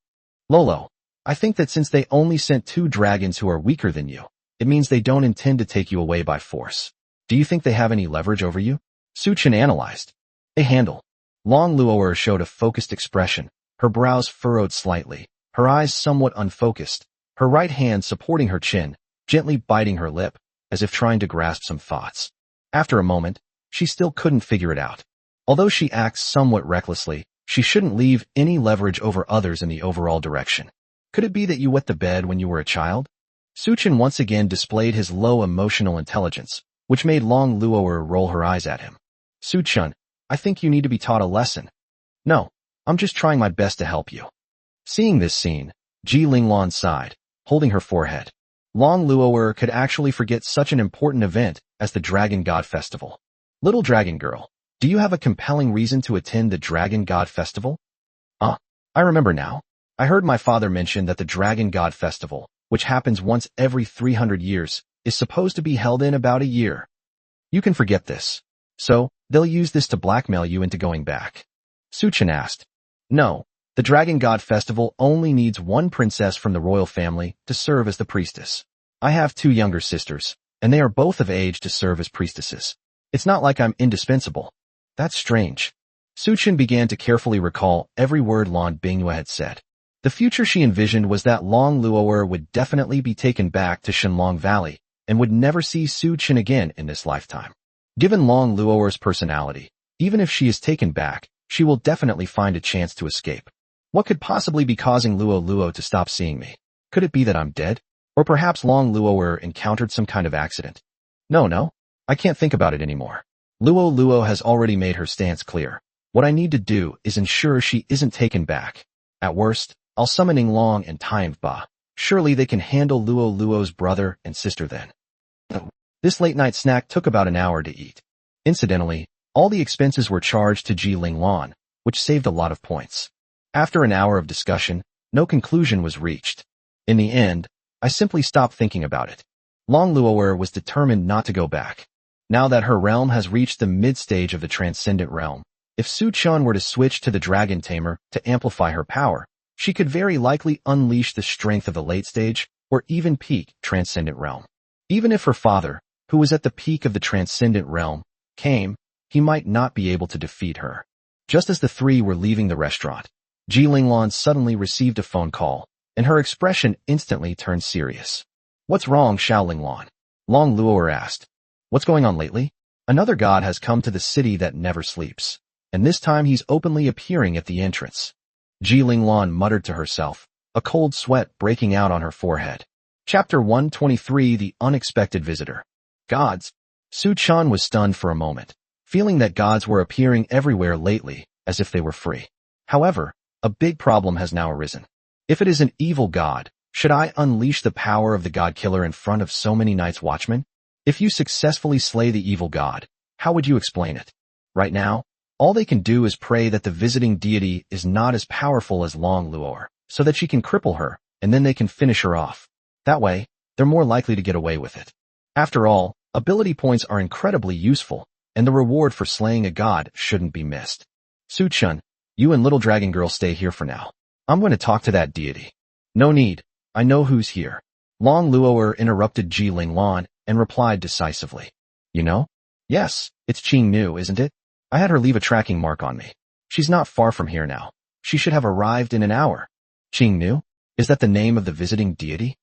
Lolo, I think that since they only sent 2 dragons who are weaker than you, it means they don't intend to take you away by force. Do you think they have any leverage over you? Su Chun analyzed. They handle. Long Luo'er showed a focused expression, her brows furrowed slightly, her eyes somewhat unfocused, her right hand supporting her chin, gently biting her lip, as if trying to grasp some thoughts. After a moment, she still couldn't figure it out. Although she acts somewhat recklessly, she shouldn't leave any leverage over others in the overall direction. Could it be that you wet the bed when you were a child? Su Chun once again displayed his low emotional intelligence, which made Long Luo'er roll her eyes at him. Su Chun, I think you need to be taught a lesson. No, I'm just trying my best to help you. Seeing this scene, Ji Linglan sighed, holding her forehead. Long Luo'er could actually forget such an important event as the Dragon God Festival. Little Dragon Girl, Do you have a compelling reason to attend the Dragon God Festival? Ah, I remember now. I heard my father mention that the Dragon God Festival, which happens once every 300 years, is supposed to be held in about a year. You can forget this. So, they'll use this to blackmail you into going back. Suchin asked. No, the Dragon God Festival only needs one princess from the royal family to serve as the priestess. I have 2 younger sisters, and they are both of age to serve as priestesses. It's not like I'm indispensable. That's strange. Suchin began to carefully recall every word Lan Binghua had said. The future she envisioned was that Long Luo'er would definitely be taken back to Shenlong Valley and would never see Suchin again in this lifetime. Given Long Luo'er's personality, even if she is taken back, she will definitely find a chance to escape. What could possibly be causing Luo to stop seeing me? Could it be that I'm dead? Or perhaps Long Luo'er encountered some kind of accident? No, I can't think about it anymore. Luo has already made her stance clear. What I need to do is ensure she isn't taken back. At worst, I'll summon Long and Tianba. Surely they can handle Luo's brother and sister then. This late-night snack took about an hour to eat. Incidentally, all the expenses were charged to Ji Linglan, which saved a lot of points. After an hour of discussion, no conclusion was reached. In the end, I simply stopped thinking about it. Long Luo'er was determined not to go back. Now that her realm has reached the mid-stage of the Transcendent Realm, if Su Chun were to switch to the Dragon Tamer to amplify her power, she could very likely unleash the strength of the late stage or even peak Transcendent Realm. Even if her father, who was at the peak of the Transcendent Realm, came, he might not be able to defeat her. Just as the 3 were leaving the restaurant, Ji Linglan suddenly received a phone call, and her expression instantly turned serious. What's wrong, Xiao Linglan? Long Luo'er asked. What's going on lately? Another god has come to the city that never sleeps, and this time he's openly appearing at the entrance. Ji Linglan muttered to herself, a cold sweat breaking out on her forehead. Chapter 123 The Unexpected Visitor. Gods. Su Chan was stunned for a moment, feeling that gods were appearing everywhere lately, as if they were free. However, a big problem has now arisen. If it is an evil god, should I unleash the power of the god killer in front of so many Night's Watchmen? If you successfully slay the evil god, how would you explain it? Right now, all they can do is pray that the visiting deity is not as powerful as Long Luo'er, so that she can cripple her, and then they can finish her off. That way, they're more likely to get away with it. After all, ability points are incredibly useful, and the reward for slaying a god shouldn't be missed. Su Chun, you and Little Dragon Girl stay here for now. I'm going to talk to that deity. No need, I know who's here. Long Luo'er interrupted Ji Linglan and replied decisively. You know? Yes, it's Qing Nu, isn't it? I had her leave a tracking mark on me. She's not far from here now. She should have arrived in an hour. Qing Nu? Is that the name of the visiting deity?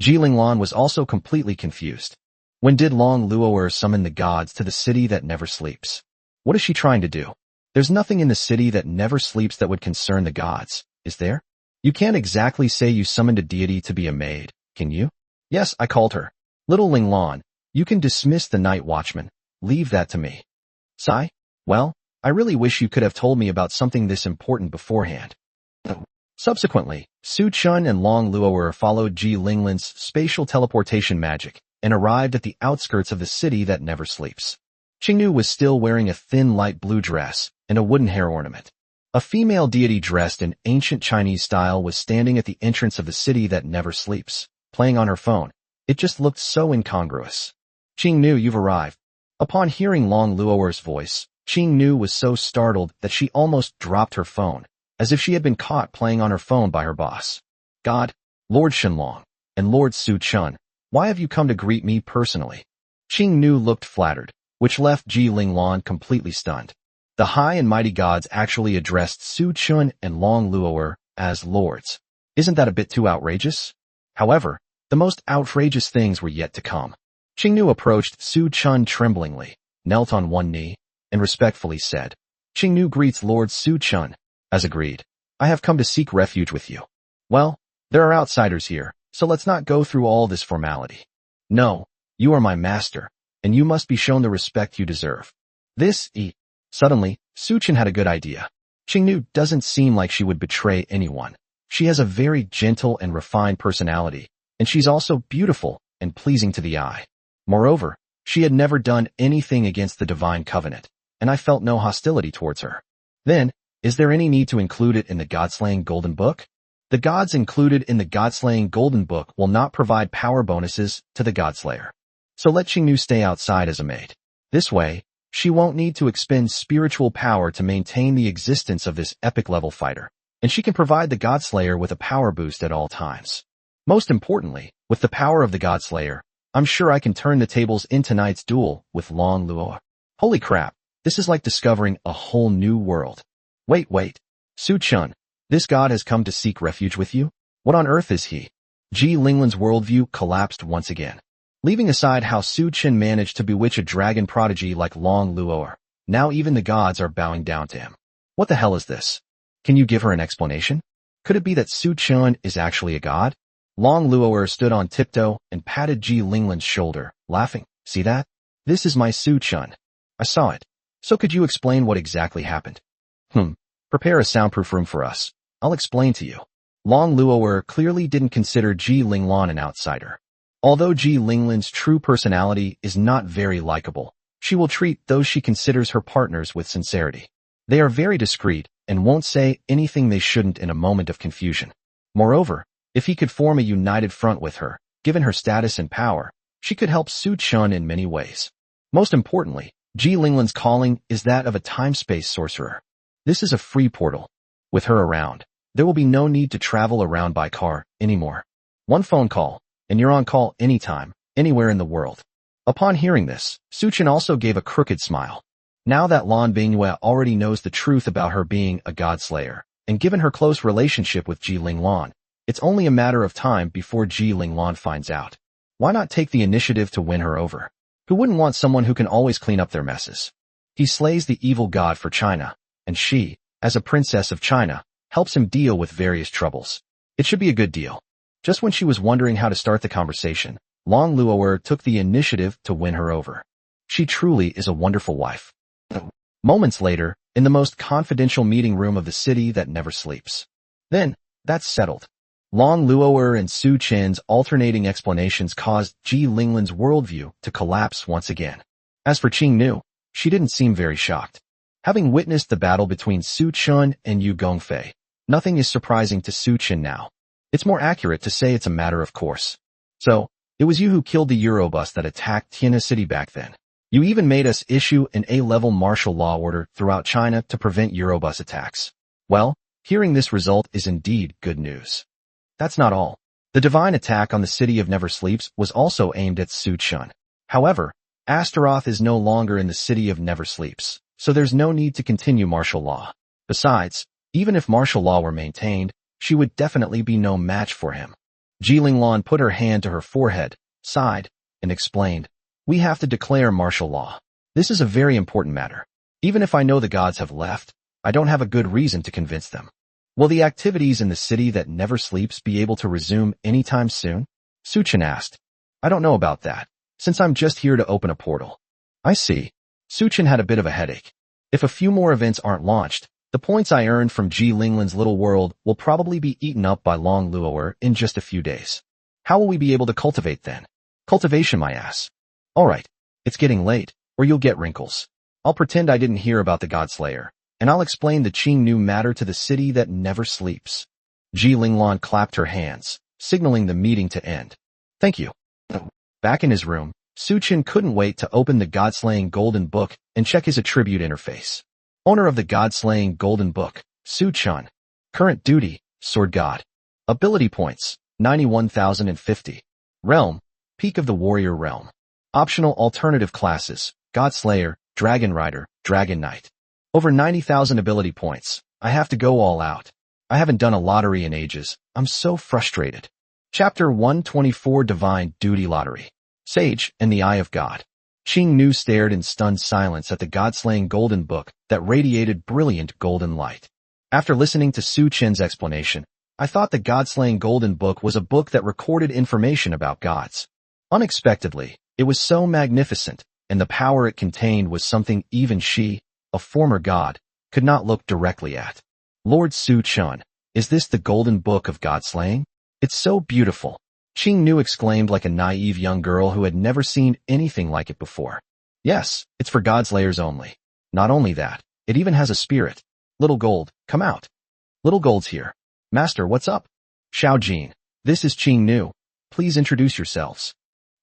Ji Linglan was also completely confused. When did Long Luo'er summon the gods to the city that never sleeps? What is she trying to do? There's nothing in the city that never sleeps that would concern the gods, is there? You can't exactly say you summoned a deity to be a maid, can you? Yes, I called her. Little Linglan, you can dismiss the night watchman. Leave that to me. Sigh? Well, I really wish you could have told me about something this important beforehand. Subsequently, Su Chun and Long Luo'er followed Ji Linglan's spatial teleportation magic and arrived at the outskirts of the city that never sleeps. Qingnu was still wearing a thin light blue dress and a wooden hair ornament. A female deity dressed in ancient Chinese style was standing at the entrance of the city that never sleeps, playing on her phone. It just looked so incongruous. Qingnu, you've arrived. Upon hearing Long Luo'er's voice, Qingnu was so startled that she almost dropped her phone, as if she had been caught playing on her phone by her boss. God, Lord Shenlong, and Lord Su Chun, why have you come to greet me personally? Qingnu looked flattered, which left Ji Linglan completely stunned. The high and mighty gods actually addressed Su Chun and Long Luo'er as lords. Isn't that a bit too outrageous? However, the most outrageous things were yet to come. Qingnu approached Su Chun tremblingly, knelt on one knee, and respectfully said, Qingnu greets Lord Su Chun. As agreed, I have come to seek refuge with you. Well, there are outsiders here, so let's not go through all this formality. No, you are my master, and you must be shown the respect you deserve. Suddenly, Su Chun had a good idea. Qingnu doesn't seem like she would betray anyone. She has a very gentle and refined personality, and she's also beautiful and pleasing to the eye. Moreover, she had never done anything against the divine covenant. and I felt no hostility towards her. Then, is there any need to include it in the God-slaying Golden Book? The gods included in the God-slaying Golden Book will not provide power bonuses to the Godslayer. So let Qingnu stay outside as a maid. This way, she won't need to expend spiritual power to maintain the existence of this epic-level fighter, and she can provide the Godslayer with a power boost at all times. Most importantly, with the power of the Godslayer, I'm sure I can turn the tables in tonight's duel with Long Luo. Holy crap, this is like discovering a whole new world. Wait. Su Chun, this god has come to seek refuge with you? What on earth is he? Ji Linglan's worldview collapsed once again. Leaving aside how Su Chen managed to bewitch a dragon prodigy like Long Luo, now even the gods are bowing down to him. What the hell is this? Can you give her an explanation? Could it be that Su Chen is actually a god? Long Luo stood on tiptoe and patted Ji Linglan's shoulder, laughing. See that? This is my Su Chen. I saw it. So could you explain what exactly happened? Prepare a soundproof room for us. I'll explain to you. Long Luo clearly didn't consider Ji Linglan an outsider. Although Ji Linglan's true personality is not very likable, she will treat those she considers her partners with sincerity. They are very discreet and won't say anything they shouldn't in a moment of confusion. Moreover, if he could form a united front with her, given her status and power, she could help Su Chun in many ways. Most importantly, Ji Linglan's calling is that of a time-space sorcerer. This is a free portal. With her around, there will be no need to travel around by car anymore. One phone call, and you're on call anytime, anywhere in the world. Upon hearing this, Su Chen also gave a crooked smile. Now that Lan Bingyue already knows the truth about her being a godslayer, and given her close relationship with Ji Linglan, it's only a matter of time before Ji Linglan finds out. Why not take the initiative to win her over? Who wouldn't want someone who can always clean up their messes? He slays the evil god for China, and she, as a princess of China, helps him deal with various troubles. It should be a good deal. Just when she was wondering how to start the conversation, Long Luo took the initiative to win her over. She truly is a wonderful wife. Moments later, in the most confidential meeting room of the city that never sleeps. Then, that's settled. Long Luo and Su Chen's alternating explanations caused Ji Linglan's worldview to collapse once again. As for Qingnu, she didn't seem very shocked. Having witnessed the battle between Su Chun and Yu Gongfei, nothing is surprising to Su Chen now. It's more accurate to say it's a matter of course. So, it was you who killed the Eurobus that attacked Tianhe City back then. You even made us issue an A-level martial law order throughout China to prevent Eurobus attacks. Well, hearing this result is indeed good news. That's not all. The divine attack on the city of Never Sleeps was also aimed at Su Chun. However, Astaroth is no longer in the city of Never Sleeps, so there's no need to continue martial law. Besides, even if martial law were maintained, she would definitely be no match for him. Ji Linglan put her hand to her forehead, sighed, and explained, "We have to declare martial law. This is a very important matter. Even if I know the gods have left, I don't have a good reason to convince them." Will the activities in the city that never sleeps be able to resume anytime soon? Su Chen asked. I don't know about that, since I'm just here to open a portal. I see. Su Chen had a bit of a headache. If a few more events aren't launched, the points I earned from Ji Linglan's little world will probably be eaten up by Long Luo in just a few days. How will we be able to cultivate then? Cultivation, my ass. Alright, it's getting late, or you'll get wrinkles. I'll pretend I didn't hear about the Godslayer, and I'll explain the Qingnu matter to the city that never sleeps. Ji Linglan clapped her hands, signaling the meeting to end. Thank you. Back in his room, Su Chen couldn't wait to open the God-slaying Golden Book and check his attribute interface. Owner of the God-slaying Golden Book, Su Chen. Current duty, Sword God. Ability points, 91,050. Realm, Peak of the Warrior Realm. Optional alternative classes, God Slayer, Dragon Rider, Dragon Knight. Over 90,000 ability points. I have to go all out. I haven't done a lottery in ages. I'm so frustrated. Chapter 124 Divine Duty Lottery. Sage and the Eye of God. Qingnu stared in stunned silence at the God-slaying Golden Book that radiated brilliant golden light. After listening to Su Chen's explanation, I thought the God-slaying Golden Book was a book that recorded information about gods. Unexpectedly, it was so magnificent, and the power it contained was something even she, a former god, could not look directly at. Lord Su Chen, is this the Golden Book of God-slaying? It's so beautiful. Qingnu exclaimed like a naive young girl who had never seen anything like it before. Yes, it's for Godslayers only. Not only that, it even has a spirit. Little Gold, come out. Little Gold's here. Master, what's up? Xiao Jin, this is Qing Nu. Please introduce yourselves.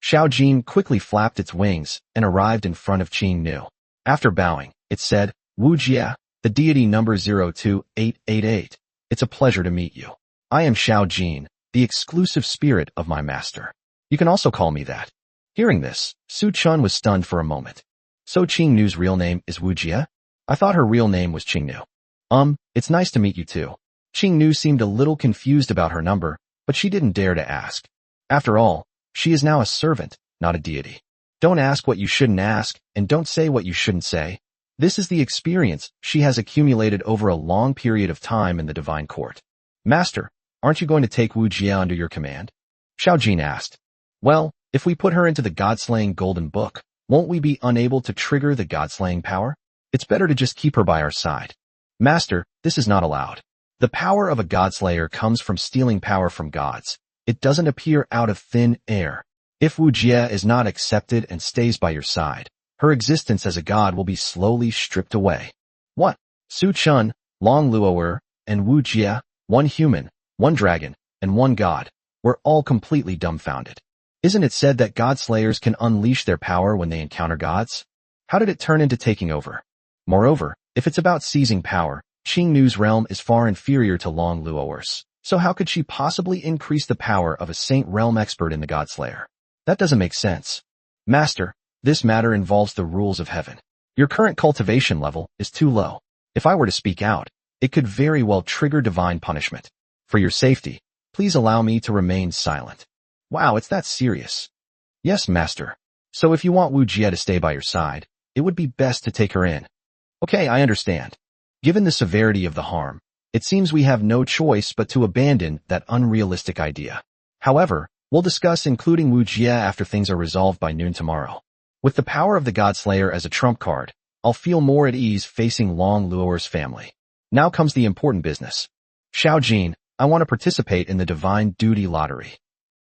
Xiao Jin quickly flapped its wings and arrived in front of Qing Nu. After bowing, it said, Wu Jia, the deity number 02888. It's a pleasure to meet you. I am Xiao Jin, the exclusive spirit of my master. You can also call me that. Hearing this, Su Chun was stunned for a moment. So Qing Nu's real name is Wu Jia? I thought her real name was Qing Nu. It's nice to meet you too. Qing Nu seemed a little confused about her number, but she didn't dare to ask. After all, she is now a servant, not a deity. Don't ask what you shouldn't ask, and don't say what you shouldn't say. This is the experience she has accumulated over a long period of time in the divine court. Master, aren't you going to take Wu Jia under your command? Xiao Jin asked. Well, if we put her into the god-slaying golden book, won't we be unable to trigger the god-slaying power? It's better to just keep her by our side. Master, this is not allowed. The power of a godslayer comes from stealing power from gods. It doesn't appear out of thin air. If Wu Jia is not accepted and stays by your side, her existence as a god will be slowly stripped away. What? Su Chun, Long Luo'er, and Wu Jia, one human, one dragon, and one god, were all completely dumbfounded. Isn't it said that god-slayers can unleash their power when they encounter gods? How did it turn into taking over? Moreover, if it's about seizing power, Qing Nu's realm is far inferior to Long Luo'er's, so how could she possibly increase the power of a saint realm expert in the godslayer? That doesn't make sense. Master, this matter involves the rules of heaven. Your current cultivation level is too low. If I were to speak out, it could very well trigger divine punishment. For your safety, please allow me to remain silent. Wow, it's that serious. Yes, Master. So if you want Wu Jia to stay by your side, it would be best to take her in. Okay, I understand. Given the severity of the harm, it seems we have no choice but to abandon that unrealistic idea. However, we'll discuss including Wu Jia after things are resolved by noon tomorrow. With the power of the Godslayer as a trump card, I'll feel more at ease facing Long Luo'er's family. Now comes the important business. Xiao Jin, I want to participate in the Divine Duty Lottery.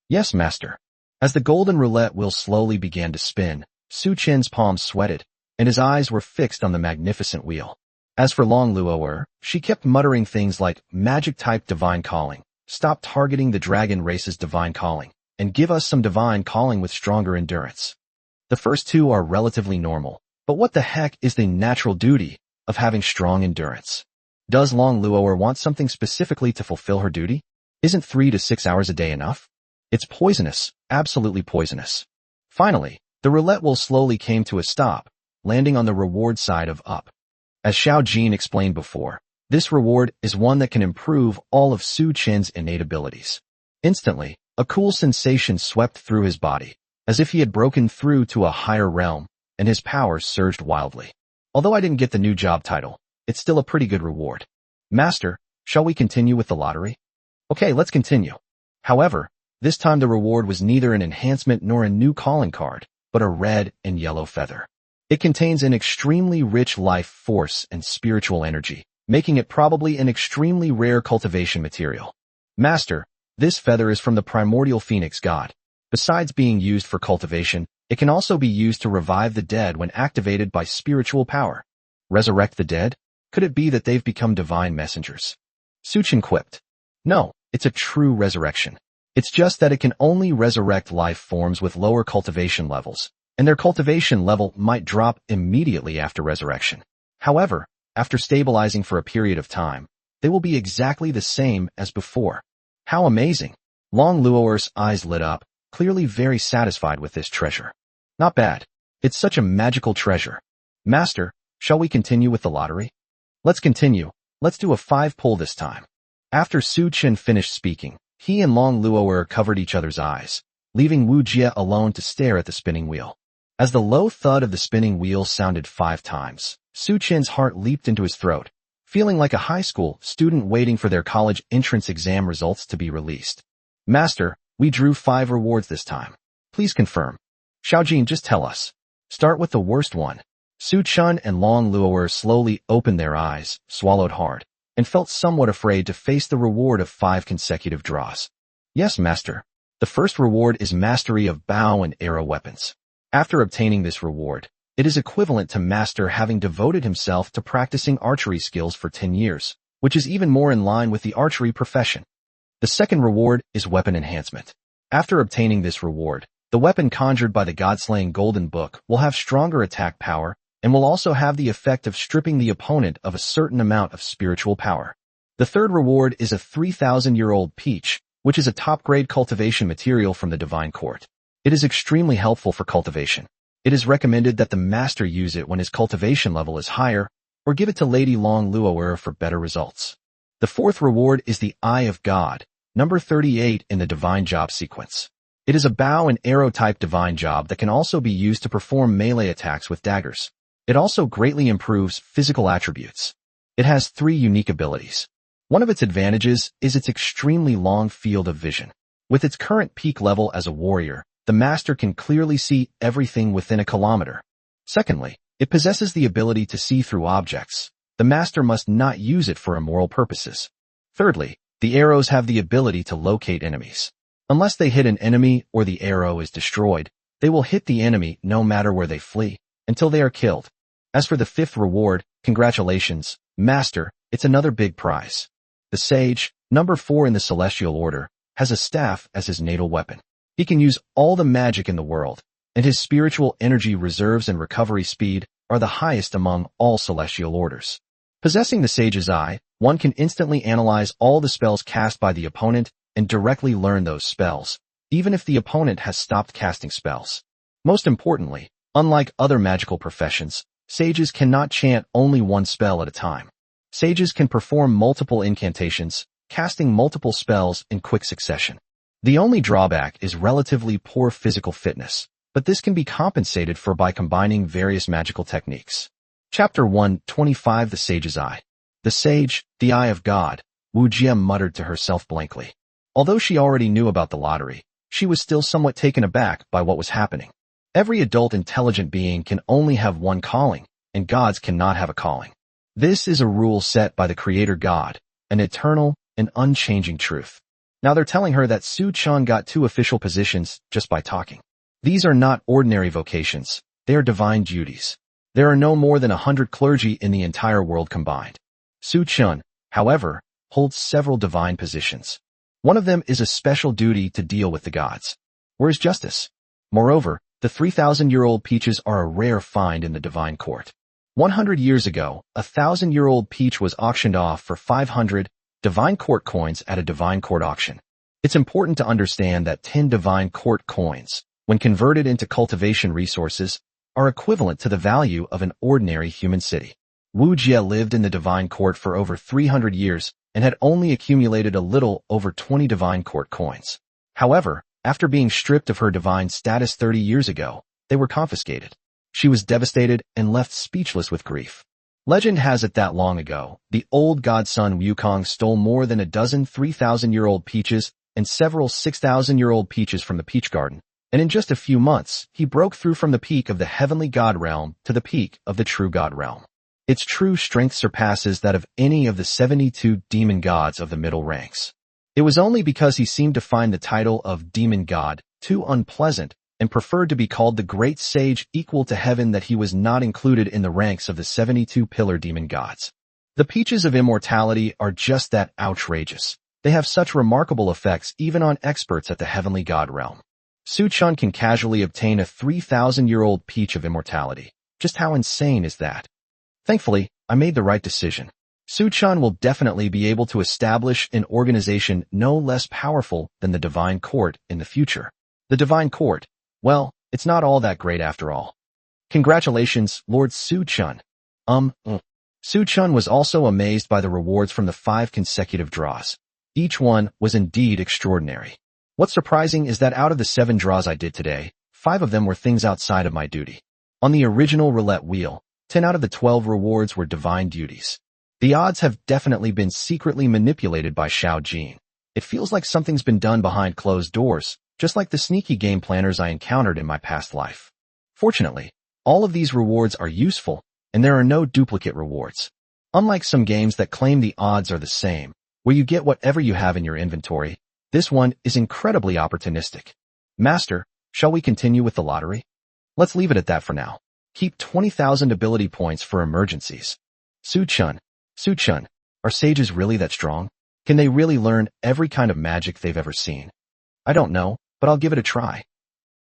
Yes, Master. As the golden roulette wheel slowly began to spin, Su Chen's palms sweated, and his eyes were fixed on the magnificent wheel. As for Long Luo'er, she kept muttering things like, magic-type divine calling, stop targeting the dragon race's divine calling, and give us some divine calling with stronger endurance. The first two are relatively normal, but what the heck is the natural duty of having strong endurance? Does Long Luo'er want something specifically to fulfill her duty? Isn't 3 to 6 hours a day enough? It's poisonous, absolutely poisonous. Finally, the roulette wheel slowly came to a stop, landing on the reward side of up. As Xiao Jin explained before, this reward is one that can improve all of Su Chen's innate abilities. Instantly, a cool sensation swept through his body, as if he had broken through to a higher realm, and his powers surged wildly. Although I didn't get the new job title, it's still a pretty good reward. Master, shall we continue with the lottery? Okay, let's continue. However, this time the reward was neither an enhancement nor a new calling card, but a red and yellow feather. It contains an extremely rich life force and spiritual energy, making it probably an extremely rare cultivation material. Master, this feather is from the primordial phoenix god. Besides being used for cultivation, it can also be used to revive the dead when activated by spiritual power. Resurrect the dead? Could it be that they've become divine messengers? Su Chen quipped. No, it's a true resurrection. It's just that it can only resurrect life forms with lower cultivation levels, and their cultivation level might drop immediately after resurrection. However, after stabilizing for a period of time, they will be exactly the same as before. How amazing! Long Luo'er's eyes lit up, clearly very satisfied with this treasure. Not bad. It's such a magical treasure. Master, shall we continue with the lottery? Let's continue. Let's do a 5-pull this time. After Su Chen finished speaking, he and Long Luo'er covered each other's eyes, leaving Wu Jia alone to stare at the spinning wheel. As the low thud of the spinning wheel sounded 5 times, Su Chen's heart leaped into his throat, feeling like a high school student waiting for their college entrance exam results to be released. Master, we drew 5 rewards this time. Please confirm. Xiao Jin, just tell us. Start with the worst one. Su Chun and Long Luo'er slowly opened their eyes, swallowed hard, and felt somewhat afraid to face the reward of 5 consecutive draws. Yes, Master. The first reward is mastery of bow and arrow weapons. After obtaining this reward, It is equivalent to Master having devoted himself to practicing archery skills for 10 years, which is even more in line with the archery profession. The second reward is weapon enhancement. After obtaining this reward, the weapon conjured by the God-slaying Golden Book will have stronger attack power and will also have the effect of stripping the opponent of a certain amount of spiritual power. The third reward is a 3,000-year-old peach, which is a top-grade cultivation material from the Divine Court. It is extremely helpful for cultivation. It is recommended that the master use it when his cultivation level is higher, or give it to Lady Long Luoer for better results. The fourth reward is the Eye of God, number 38 in the Divine Job sequence. It is a bow and arrow type divine job that can also be used to perform melee attacks with daggers. It also greatly improves physical attributes. It has 3 unique abilities. One of its advantages is its extremely long field of vision. With its current peak level as a warrior, the master can clearly see everything within a kilometer. Secondly, it possesses the ability to see through objects. The master must not use it for immoral purposes. Thirdly, the arrows have the ability to locate enemies. Unless they hit an enemy or the arrow is destroyed, they will hit the enemy no matter where they flee, until they are killed. As for the fifth reward, congratulations, Master, it's another big prize. The Sage, number 4 in the Celestial Order, has a staff as his natal weapon. He can use all the magic in the world, and his spiritual energy reserves and recovery speed are the highest among all Celestial Orders. Possessing the Sage's Eye, one can instantly analyze all the spells cast by the opponent and directly learn those spells, even if the opponent has stopped casting spells. Most importantly, unlike other magical professions, sages cannot chant only one spell at a time. Sages can perform multiple incantations, casting multiple spells in quick succession. The only drawback is relatively poor physical fitness, but this can be compensated for by combining various magical techniques. Chapter 125 The Sage's Eye. The Sage, the Eye of God, Wu Jia muttered to herself blankly. Although she already knew about the lottery, she was still somewhat taken aback by what was happening. Every adult intelligent being can only have one calling, and gods cannot have a calling. This is a rule set by the Creator God, an eternal and unchanging truth. Now they're telling her that Su Chun got 2 official positions just by talking. These are not ordinary vocations, they are divine duties. There are no more than 100 clergy in the entire world combined. Su Chun, however, holds several divine positions. One of them is a special duty to deal with the gods. Where is justice? Moreover, the 3,000-year-old peaches are a rare find in the Divine Court. 100 years ago, a 1,000-year-old peach was auctioned off for 500 Divine Court coins at a Divine Court auction. It's important to understand that 10 Divine Court coins, when converted into cultivation resources, are equivalent to the value of an ordinary human city. Wu Jie lived in the Divine Court for over 300 years and had only accumulated a little over 20 Divine Court coins. However, after being stripped of her divine status 30 years ago, they were confiscated. She was devastated and left speechless with grief. Legend has it that long ago, the old godson Wukong stole more than a dozen 3,000-year-old peaches and several 6,000-year-old peaches from the peach garden, and in just a few months, he broke through from the peak of the heavenly god realm to the peak of the true god realm. Its true strength surpasses that of any of the 72 demon gods of the middle ranks. It was only because he seemed to find the title of demon god too unpleasant and preferred to be called the great sage equal to heaven that he was not included in the ranks of the 72 pillar demon gods. The peaches of immortality are just that outrageous. They have such remarkable effects even on experts at the heavenly god realm. Su Chun can casually obtain a 3,000-year-old peach of immortality. Just how insane is that? Thankfully, I made the right decision. Su Chun will definitely be able to establish an organization no less powerful than the Divine Court in the future. The Divine Court, well, it's not all that great after all. Congratulations, Lord Su Chun. Su Chun was also amazed by the rewards from the 5 consecutive draws. Each one was indeed extraordinary. What's surprising is that out of the 7 draws I did today, 5 of them were things outside of my duty. On the original roulette wheel, 10 out of the 12 rewards were divine duties. The odds have definitely been secretly manipulated by Xiao Jin. It feels like something's been done behind closed doors, just like the sneaky game planners I encountered in my past life. Fortunately, all of these rewards are useful, and there are no duplicate rewards. Unlike some games that claim the odds are the same, where you get whatever you have in your inventory, this one is incredibly opportunistic. Master, shall we continue with the lottery? Let's leave it at that for now. Keep 20,000 ability points for emergencies. Su-chun, Su-chun, are sages really that strong? Can they really learn every kind of magic they've ever seen? I don't know, but I'll give it a try.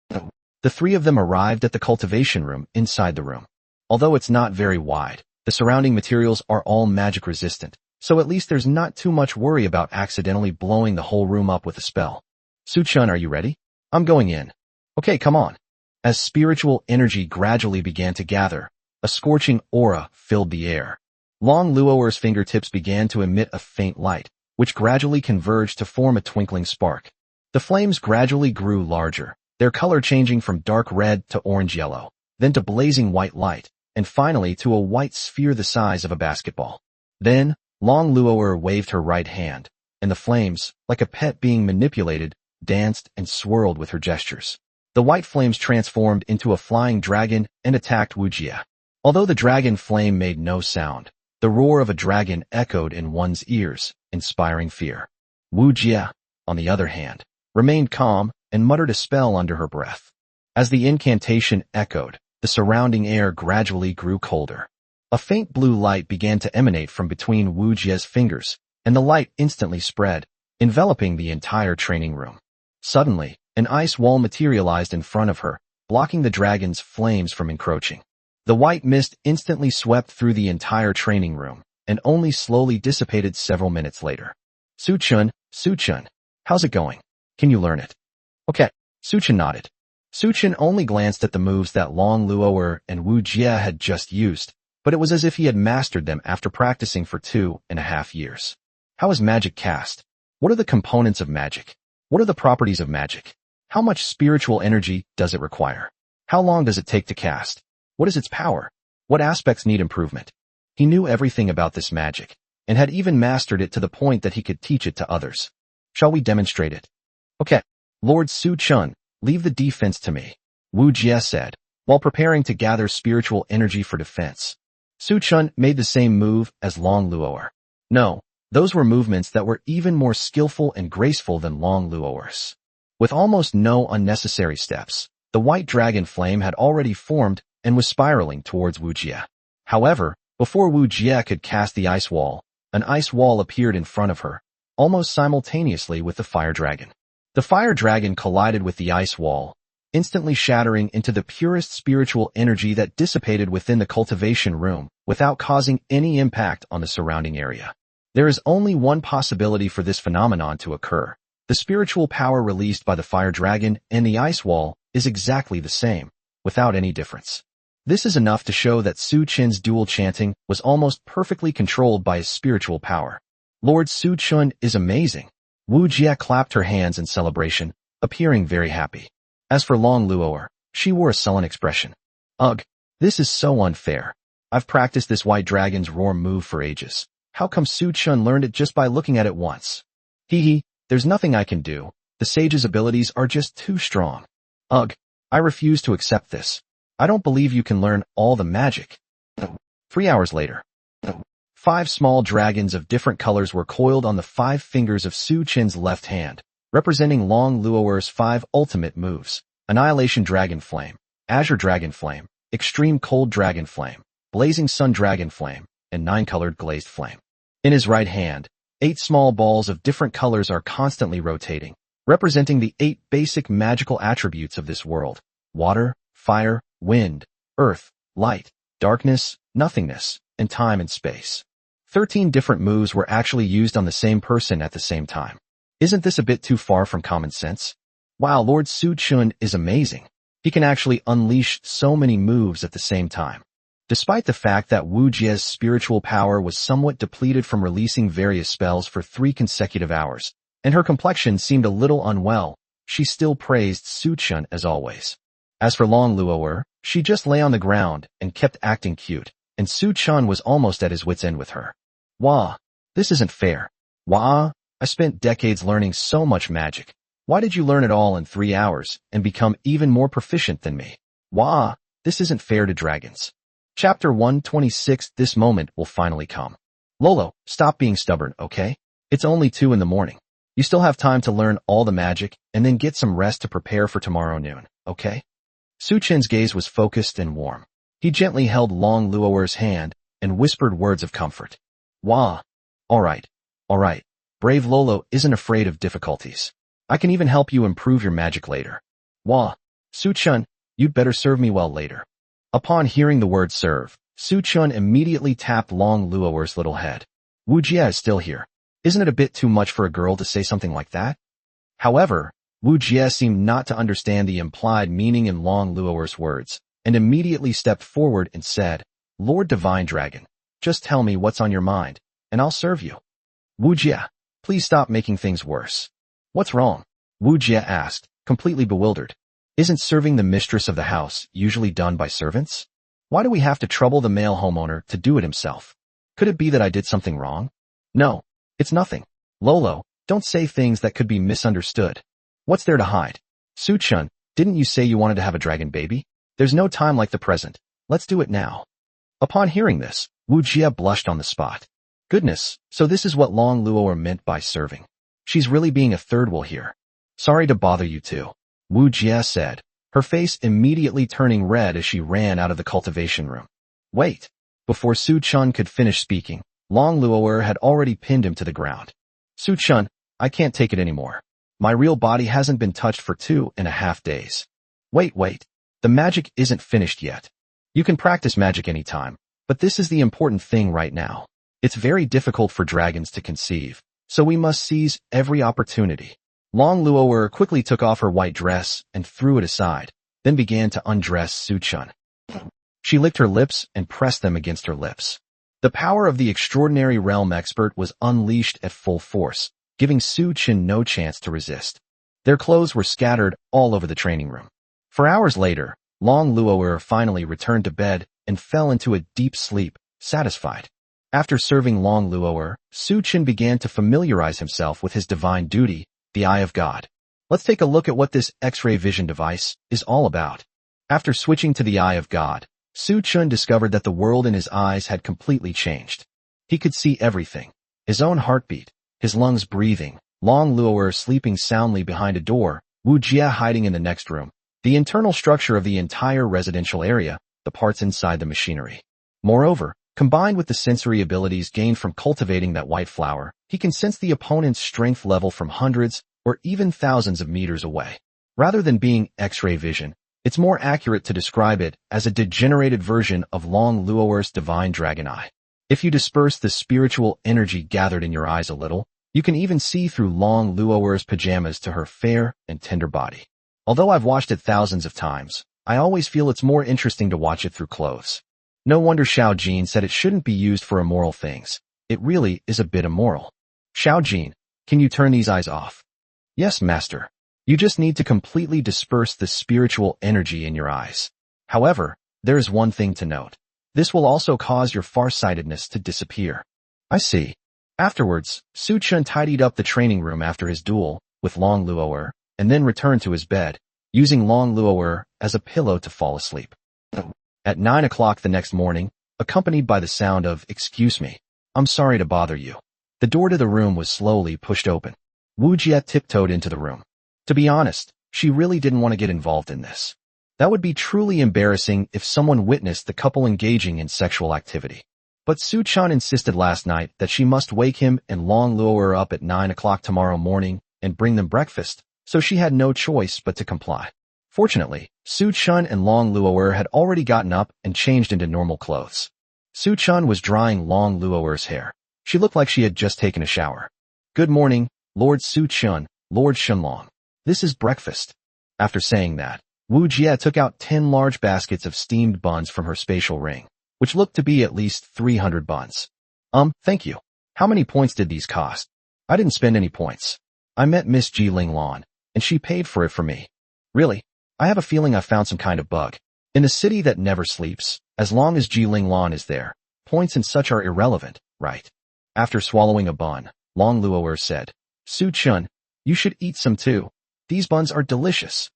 The three of them arrived at the cultivation room inside the room. Although it's not very wide, the surrounding materials are all magic resistant, so at least there's not too much worry about accidentally blowing the whole room up with a spell. Su-chun, are you ready? I'm going in. Okay, come on. As spiritual energy gradually began to gather, a scorching aura filled the air. Long Luoer's fingertips began to emit a faint light, which gradually converged to form a twinkling spark. The flames gradually grew larger, their color changing from dark red to orange-yellow, then to blazing white light, and finally to a white sphere the size of a basketball. Then, Long Luoer waved her right hand, and the flames, like a pet being manipulated, danced and swirled with her gestures. The white flames transformed into a flying dragon and attacked Wu Jie. Although the dragon flame made no sound, the roar of a dragon echoed in one's ears, inspiring fear. Wu Jie, on the other hand, remained calm and muttered a spell under her breath. As the incantation echoed, the surrounding air gradually grew colder. A faint blue light began to emanate from between Wu Jie's fingers, and the light instantly spread, enveloping the entire training room. Suddenly, an ice wall materialized in front of her, blocking the dragon's flames from encroaching. The white mist instantly swept through the entire training room, and only slowly dissipated several minutes later. Su-chun, Su-chun, how's it going? Can you learn it? Okay, Su-chun nodded. Su-chun only glanced at the moves that Long Luoer and Wu Jie had just used, but it was as if he had mastered them after practicing for 2.5 years. How is magic cast? What are the components of magic? What are the properties of magic? How much spiritual energy does it require? How long does it take to cast? What is its power? What aspects need improvement? He knew everything about this magic, and had even mastered it to the point that he could teach it to others. Shall we demonstrate it? Okay, Lord Su-chun, leave the defense to me, Wu Jie said, while preparing to gather spiritual energy for defense. Su-chun made the same move as Long Luoer. No, those were movements that were even more skillful and graceful than Long Luoer's. With almost no unnecessary steps, the white dragon flame had already formed and was spiraling towards Wu Jie. However, before Wu Jie could cast the ice wall, an ice wall appeared in front of her, almost simultaneously with the fire dragon. The fire dragon collided with the ice wall, instantly shattering into the purest spiritual energy that dissipated within the cultivation room without causing any impact on the surrounding area. There is only one possibility for this phenomenon to occur. The spiritual power released by the fire dragon and the ice wall is exactly the same, without any difference. This is enough to show that Su-chun's dual chanting was almost perfectly controlled by his spiritual power. Lord Su-chun is amazing. Wu Jie clapped her hands in celebration, appearing very happy. As for Long Luoer, she wore a sullen expression. Ugh, this is so unfair. I've practiced this white dragon's roar move for ages. How come Su-chun learned it just by looking at it once? Hee, there's nothing I can do. The sage's abilities are just too strong. Ugh, I refuse to accept this. I don't believe you can learn all the magic. 3 hours later. 5 small dragons of different colors were coiled on the 5 fingers of Su-chun's left hand, representing Long Luoer's 5 ultimate moves: Annihilation Dragon Flame, Azure Dragon Flame, Extreme Cold Dragon Flame, Blazing Sun Dragon Flame, and 9-colored Glazed Flame. In his right hand, 8 small balls of different colors are constantly rotating, representing the 8 basic magical attributes of this world: water, fire, wind, earth, light, darkness, nothingness, and time and space. 13 different moves were actually used on the same person at the same time. Isn't this a bit too far from common sense? Wow, Lord Su-chun is amazing. He can actually unleash so many moves at the same time. Despite the fact that Wu Jie's spiritual power was somewhat depleted from releasing various spells for 3 consecutive hours, and her complexion seemed a little unwell, she still praised Su-chun as always. As for Long Luoer, she just lay on the ground and kept acting cute, and Su-chun was almost at his wit's end with her. Wah, this isn't fair. Wah, I spent decades learning so much magic. Why did you learn it all in 3 hours and become even more proficient than me? Wah, this isn't fair to dragons. Chapter 126. This moment will finally come. Lolo, stop being stubborn, okay? It's only 2 in the morning. You still have time to learn all the magic and then get some rest to prepare for tomorrow noon, okay? Su-chun's gaze was focused and warm. He gently held Long Luo'er's hand and whispered words of comfort. Wah. All right. Brave Lolo isn't afraid of difficulties. I can even help you improve your magic later. Wah. Su-chun, you'd better serve me well later. Upon hearing the word serve, Su-chun immediately tapped Long Luo'er's little head. Wu Jie is still here. Isn't it a bit too much for a girl to say something like that? However, Wu Jie seemed not to understand the implied meaning in Long Luo'er's words, and immediately stepped forward and said, Lord Divine Dragon, just tell me what's on your mind, and I'll serve you. Wu Jie, please stop making things worse. What's wrong? Wu Jie asked, completely bewildered. Isn't serving the mistress of the house usually done by servants? Why do we have to trouble the male homeowner to do it himself? Could it be that I did something wrong? No, it's nothing. Lolo, don't say things that could be misunderstood. What's there to hide? Su-chun, didn't you say you wanted to have a dragon baby? There's no time like the present. Let's do it now. Upon hearing this, Wu Jie blushed on the spot. Goodness, so this is what Long Luo'er meant by serving. She's really being a third wheel here. Sorry to bother you too, Wu Jie said, her face immediately turning red as she ran out of the cultivation room. Wait. Before Su-chun could finish speaking, Long Luo'er had already pinned him to the ground. Su-chun, I can't take it anymore. My real body hasn't been touched for 2.5 days. Wait. The magic isn't finished yet. You can practice magic anytime, but this is the important thing right now. It's very difficult for dragons to conceive, so we must seize every opportunity. Long Luo'er quickly took off her white dress and threw it aside, then began to undress Su-chun. She licked her lips and pressed them against her lips. The power of the extraordinary realm expert was unleashed at full force, giving Su-chun no chance to resist. Their clothes were scattered all over the training room. For hours later, Long Luo'er finally returned to bed and fell into a deep sleep, satisfied. After serving Long Luo'er, Su-chun began to familiarize himself with his divine duty, the Eye of God. Let's take a look at what this X-ray vision device is all about. After switching to the Eye of God, Su-chun discovered that the world in his eyes had completely changed. He could see everything. His own heartbeat, his lungs breathing, Long Luo'er sleeping soundly behind a door, Wu Jie hiding in the next room, the internal structure of the entire residential area, the parts inside the machinery. Moreover, combined with the sensory abilities gained from cultivating that white flower, he can sense the opponent's strength level from hundreds or even thousands of meters away. Rather than being X-ray vision, it's more accurate to describe it as a degenerated version of Long Luo'er's divine dragon eye. If you disperse the spiritual energy gathered in your eyes a little, you can even see through Long Luo'er's pajamas to her fair and tender body. Although I've watched it thousands of times, I always feel it's more interesting to watch it through clothes. No wonder Xiao Jin said it shouldn't be used for immoral things. It really is a bit immoral. Xiao Jin, can you turn these eyes off? Yes, master. You just need to completely disperse the spiritual energy in your eyes. However, there is one thing to note. This will also cause your farsightedness to disappear. I see. Afterwards, Su-chun tidied up the training room after his duel with Long Luo'er, and then returned to his bed, using Long Luo'er as a pillow to fall asleep. At 9 o'clock the next morning, accompanied by the sound of, "Excuse me, I'm sorry to bother you," the door to the room was slowly pushed open. Wu Jie tiptoed into the room. To be honest, she really didn't want to get involved in this. That would be truly embarrassing if someone witnessed the couple engaging in sexual activity. But Su-chun insisted last night that she must wake him and Long Luo'er up at 9 o'clock tomorrow morning and bring them breakfast, so she had no choice but to comply. Fortunately, Su-chun and Long Luo'er had already gotten up and changed into normal clothes. Su-chun was drying Long Luo'er's hair. She looked like she had just taken a shower. "Good morning, Lord Su-chun, Lord Shenlong. This is breakfast." After saying that, Wu Jie took out 10 large baskets of steamed buns from her spatial ring, which looked to be at least 300 buns. Thank you. How many points did these cost? I didn't spend any points. I met Miss Ji Linglan, and she paid for it for me. Really? I have a feeling I found some kind of bug. In a city that never sleeps, as long as Ji Linglan is there, points and such are irrelevant, right? After swallowing a bun, Long Luo'er said, "Su-chun, you should eat some too. These buns are delicious."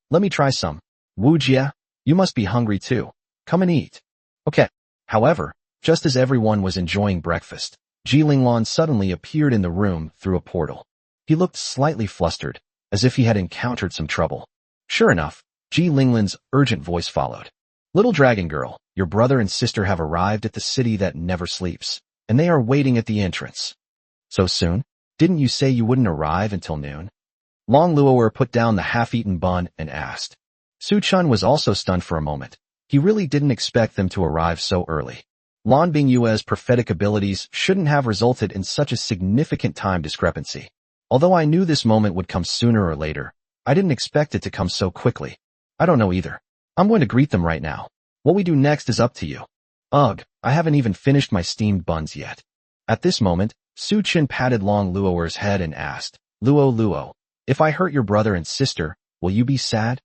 Let me try some. Wu Jie, you must be hungry too. Come and eat. Okay. However, just as everyone was enjoying breakfast, Ji Linglan suddenly appeared in the room through a portal. He looked slightly flustered, as if he had encountered some trouble. Sure enough, Ji Linglan's urgent voice followed. Little dragon girl, your brother and sister have arrived at the city that never sleeps, and they are waiting at the entrance. So soon? Didn't you say you wouldn't arrive until noon? Long Luo'er put down the half-eaten bun and asked. Su Chun was also stunned for a moment. He really didn't expect them to arrive so early. Lan Bingyue's prophetic abilities shouldn't have resulted in such a significant time discrepancy. Although I knew this moment would come sooner or later, I didn't expect it to come so quickly. I don't know either. I'm going to greet them right now. What we do next is up to you. Ugh, I haven't even finished my steamed buns yet. At this moment, Su Chin patted Long Luo'er's head and asked, Luo, if I hurt your brother and sister, will you be sad?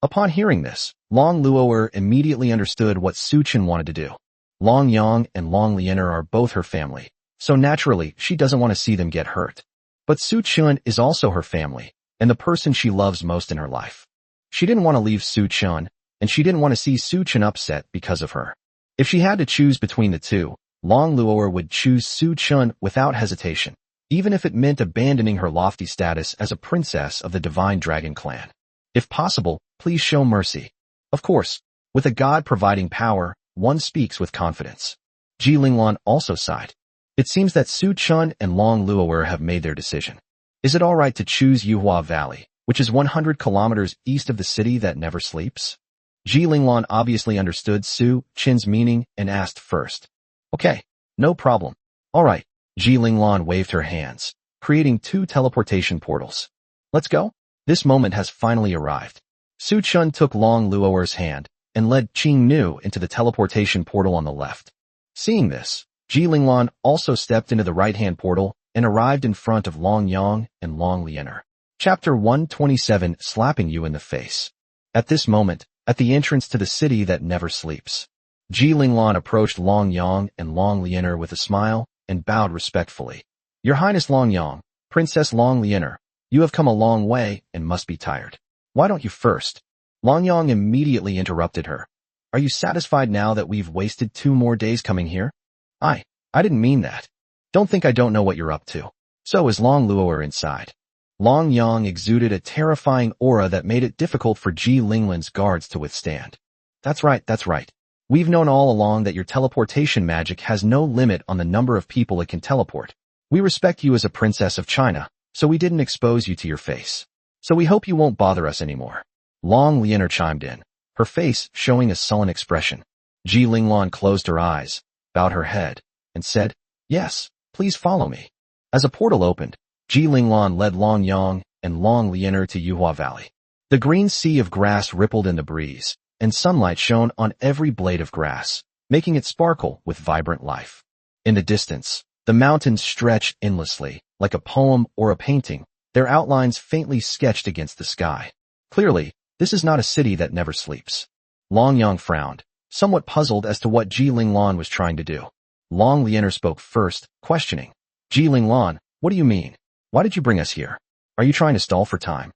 Upon hearing this, Long Luo'er immediately understood what Su Chin wanted to do. Long Yang and Long Liener are both her family, so naturally she doesn't want to see them get hurt. But Su Chun is also her family, and the person she loves most in her life. She didn't want to leave Su Chun, and she didn't want to see Su Chun upset because of her. If she had to choose between the two, Long Luo'er would choose Su Chun without hesitation, even if it meant abandoning her lofty status as a princess of the Divine Dragon clan. If possible, please show mercy. Of course, with a god providing power, one speaks with confidence. Ji Linglan also sighed. It seems that Su Chun and Long Luo'er have made their decision. Is it all right to choose Yuhua Valley, which is 100 kilometers east of the city that never sleeps? Ji Linglan obviously understood Su Chin's meaning and asked first. Okay, no problem. All right. Ji Linglan waved her hands, creating 2 teleportation portals. Let's go. This moment has finally arrived. Su Chun took Long Luo'er's hand and led Qing Nu into the teleportation portal on the left. Seeing this, Ji Linglan also stepped into the right-hand portal and arrived in front of Long Yang and Long Liener. Chapter 127, Slapping You in the Face. At this moment, at the entrance to the city that never sleeps, Ji Linglan approached Long Yang and Long Liener with a smile and bowed respectfully. Your Highness Long Yang, Princess Long Liener, you have come a long way and must be tired. Why don't you first? Long Yang immediately interrupted her. Are you satisfied now that we've wasted 2 more days coming here? I didn't mean that. Don't think I don't know what you're up to. So is Long Luo'er inside. Long Yang exuded a terrifying aura that made it difficult for Ji Linglan's guards to withstand. That's right. We've known all along that your teleportation magic has no limit on the number of people it can teleport. We respect you as a princess of China, so we didn't expose you to your face. So we hope you won't bother us anymore. Long Liener chimed in, her face showing a sullen expression. Ji Linglan closed her eyes, bowed her head, and said, Yes, please follow me. As a portal opened, Ji Linglan led Long Yang and Long Liener to Yuhua Valley. The green sea of grass rippled in the breeze, and sunlight shone on every blade of grass, making it sparkle with vibrant life. In the distance, the mountains stretched endlessly, like a poem or a painting, their outlines faintly sketched against the sky. Clearly, this is not a city that never sleeps. Long Yang frowned, somewhat puzzled as to what Ji Linglan was trying to do. Long Liener spoke first, questioning. Ji Linglan, what do you mean? Why did you bring us here? Are you trying to stall for time?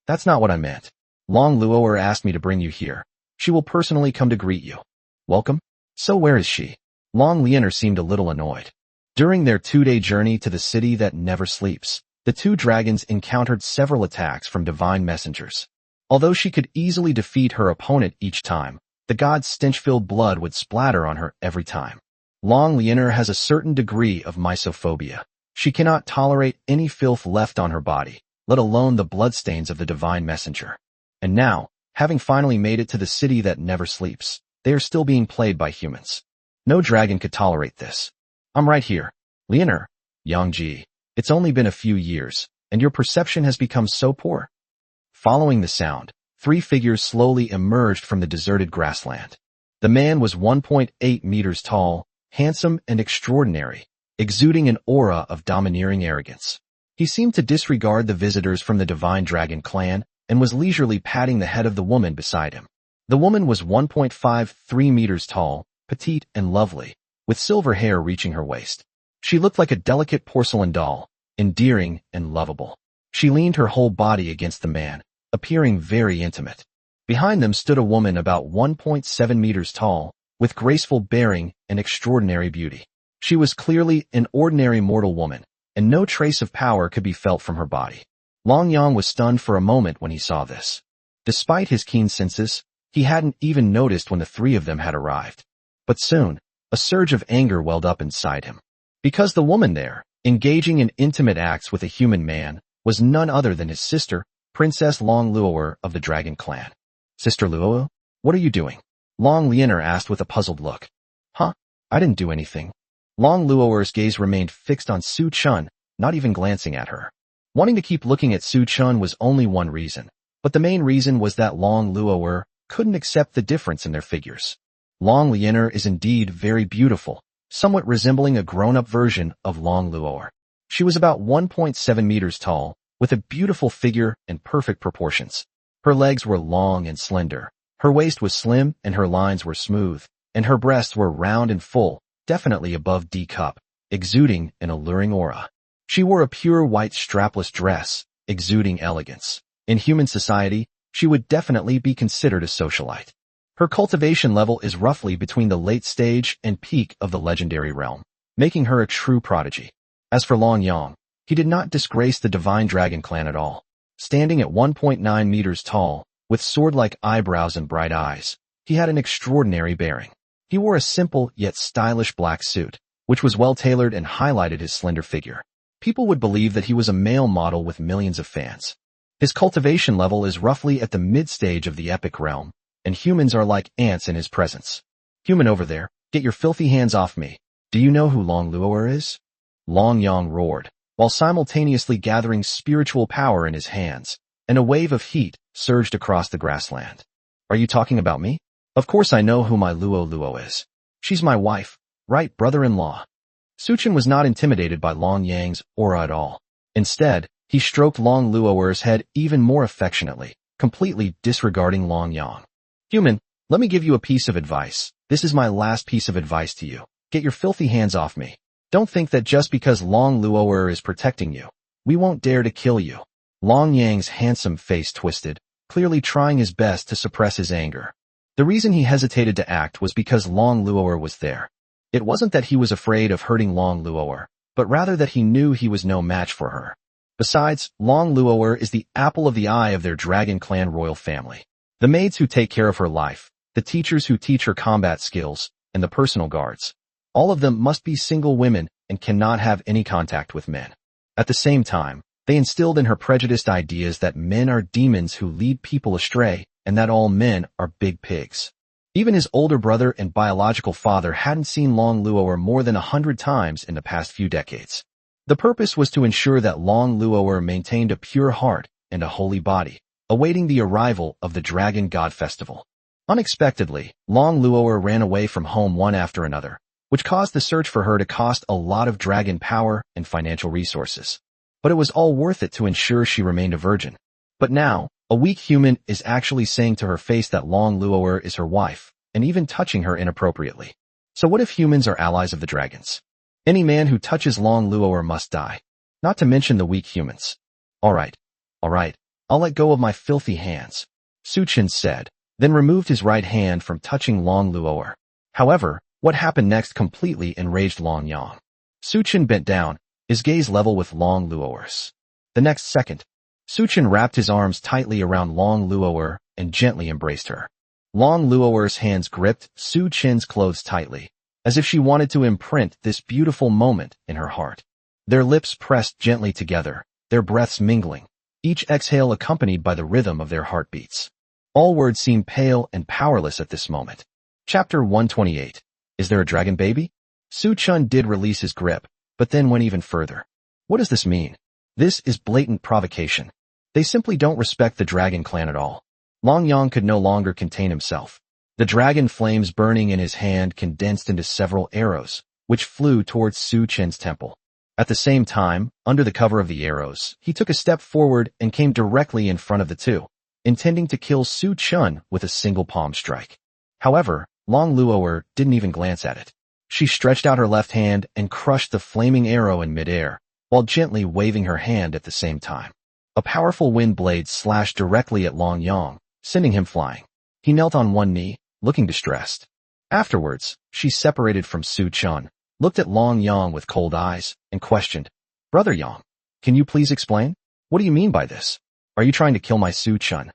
That's not what I meant. Long Luo'er asked me to bring you here. She will personally come to greet you. Welcome? So where is she? Long Liener seemed a little annoyed. During their 2-day journey to the city that never sleeps, the 2 dragons encountered several attacks from divine messengers. Although she could easily defeat her opponent each time, the god's stench-filled blood would splatter on her every time. Long Liener has a certain degree of mysophobia. She cannot tolerate any filth left on her body, let alone the bloodstains of the divine messenger. And now, having finally made it to the city that never sleeps, they are still being played by humans. No dragon could tolerate this. I'm right here. Liener, Yangji, it's only been a few years, and your perception has become so poor. Following the sound, 3 figures slowly emerged from the deserted grassland. The man was 1.8 meters tall, handsome and extraordinary, exuding an aura of domineering arrogance. He seemed to disregard the visitors from the Divine Dragon clan and was leisurely patting the head of the woman beside him. The woman was 1.53 meters tall, petite and lovely, with silver hair reaching her waist. She looked like a delicate porcelain doll, endearing and lovable. She leaned her whole body against the man, appearing very intimate. Behind them stood a woman about 1.7 meters tall, with graceful bearing and extraordinary beauty. She was clearly an ordinary mortal woman, and no trace of power could be felt from her body. Long Yang was stunned for a moment when he saw this. Despite his keen senses, He hadn't even noticed when the three of them had arrived. But soon, a surge of anger welled up inside him. Because the woman there, engaging in intimate acts with a human man, was none other than his sister, Princess Long Luo'er of the Dragon Clan. Sister Luo, what are you doing? Long Lianer asked with a puzzled look. Huh? I didn't do anything. Long Luo'er's gaze remained fixed on Su Chun, not even glancing at her. Wanting to keep looking at Su Chun was only one reason, but the main reason was that Long Luo'er couldn't accept the difference in their figures. Long Lianer is indeed very beautiful, somewhat resembling a grown-up version of Long Luo'er. She was about 1.7 meters tall, with a beautiful figure and perfect proportions. Her legs were long and slender, her waist was slim and her lines were smooth, and her breasts were round and full, definitely above D cup, exuding an alluring aura. She wore a pure white strapless dress, exuding elegance. In human society, she would definitely be considered a socialite. Her cultivation level is roughly between the late stage and peak of the legendary realm, making her a true prodigy. As for Long Yang, he did not disgrace the divine dragon clan at all. Standing at 1.9 meters tall, with sword-like eyebrows and bright eyes, he had an extraordinary bearing. He wore a simple yet stylish black suit, which was well-tailored and highlighted his slender figure. People would believe that he was a male model with millions of fans. His cultivation level is roughly at the mid-stage of the epic realm, and humans are like ants in his presence. Human over there, get your filthy hands off me. Do you know who Long Luo'er is? Long Yang roared, while simultaneously gathering spiritual power in his hands, and a wave of heat surged across the grassland. Are you talking about me? Of course I know who my Luo is. She's my wife, right, brother-in-law. Suchin was not intimidated by Long Yang's aura at all. Instead, he stroked Long Luo'er's head even more affectionately, completely disregarding Long Yang. Human, let me give you a piece of advice. This is my last piece of advice to you. Get your filthy hands off me. Don't think that just because Long Luo'er is protecting you, we won't dare to kill you. Long Yang's handsome face twisted, clearly trying his best to suppress his anger. The reason he hesitated to act was because Long Luo'er was there. It wasn't that he was afraid of hurting Long Luo'er, but rather that he knew he was no match for her. Besides, Long Luo'er is the apple of the eye of their Dragon Clan royal family. The maids who take care of her life, the teachers who teach her combat skills, and the personal guards. All of them must be single women and cannot have any contact with men. At the same time, they instilled in her prejudiced ideas that men are demons who lead people astray and that all men are big pigs. Even his older brother and biological father hadn't seen Long Luo'er more than 100 times in the past few decades. The purpose was to ensure that Long Luo'er maintained a pure heart and a holy body, awaiting the arrival of the Dragon God Festival. Unexpectedly, Long Luo'er ran away from home one after another, which caused the search for her to cost a lot of dragon power and financial resources. But it was all worth it to ensure she remained a virgin. But now, a weak human is actually saying to her face that Long Luo'er is her wife, and even touching her inappropriately. So what if humans are allies of the dragons? Any man who touches Long Luo'er must die. Not to mention the weak humans. Alright, I'll let go of my filthy hands, Suchin said, then removed his right hand from touching Long Luo'er. However, what happened next completely enraged Long Yang. Suchin bent down, his gaze level with Long Luo'er's. The next second, Suchin wrapped his arms tightly around Long Luo'er and gently embraced her. Long Luo'er's hands gripped Suchin's clothes tightly, as if she wanted to imprint this beautiful moment in her heart. Their lips pressed gently together, their breaths mingling, each exhale accompanied by the rhythm of their heartbeats. All words seemed pale and powerless at this moment. Chapter 128. Is there a dragon baby? Su Chun did release his grip, but then went even further. What does this mean? This is blatant provocation. They simply don't respect the dragon clan at all. Long Yang could no longer contain himself. The dragon flames burning in his hand condensed into several arrows, which flew towards Su Chen's temple. At the same time, under the cover of the arrows, he took a step forward and came directly in front of the two, intending to kill Su Chun with a single palm strike. However, Long Luo'er didn't even glance at it. She stretched out her left hand and crushed the flaming arrow in midair, while gently waving her hand at the same time. A powerful wind blade slashed directly at Long Yang, sending him flying. He knelt on one knee, looking distressed. Afterwards, she separated from Su Chun, looked at Long Yang with cold eyes, and questioned, "Brother Yang, can you please explain? What do you mean by this? Are you trying to kill my Su Chun?"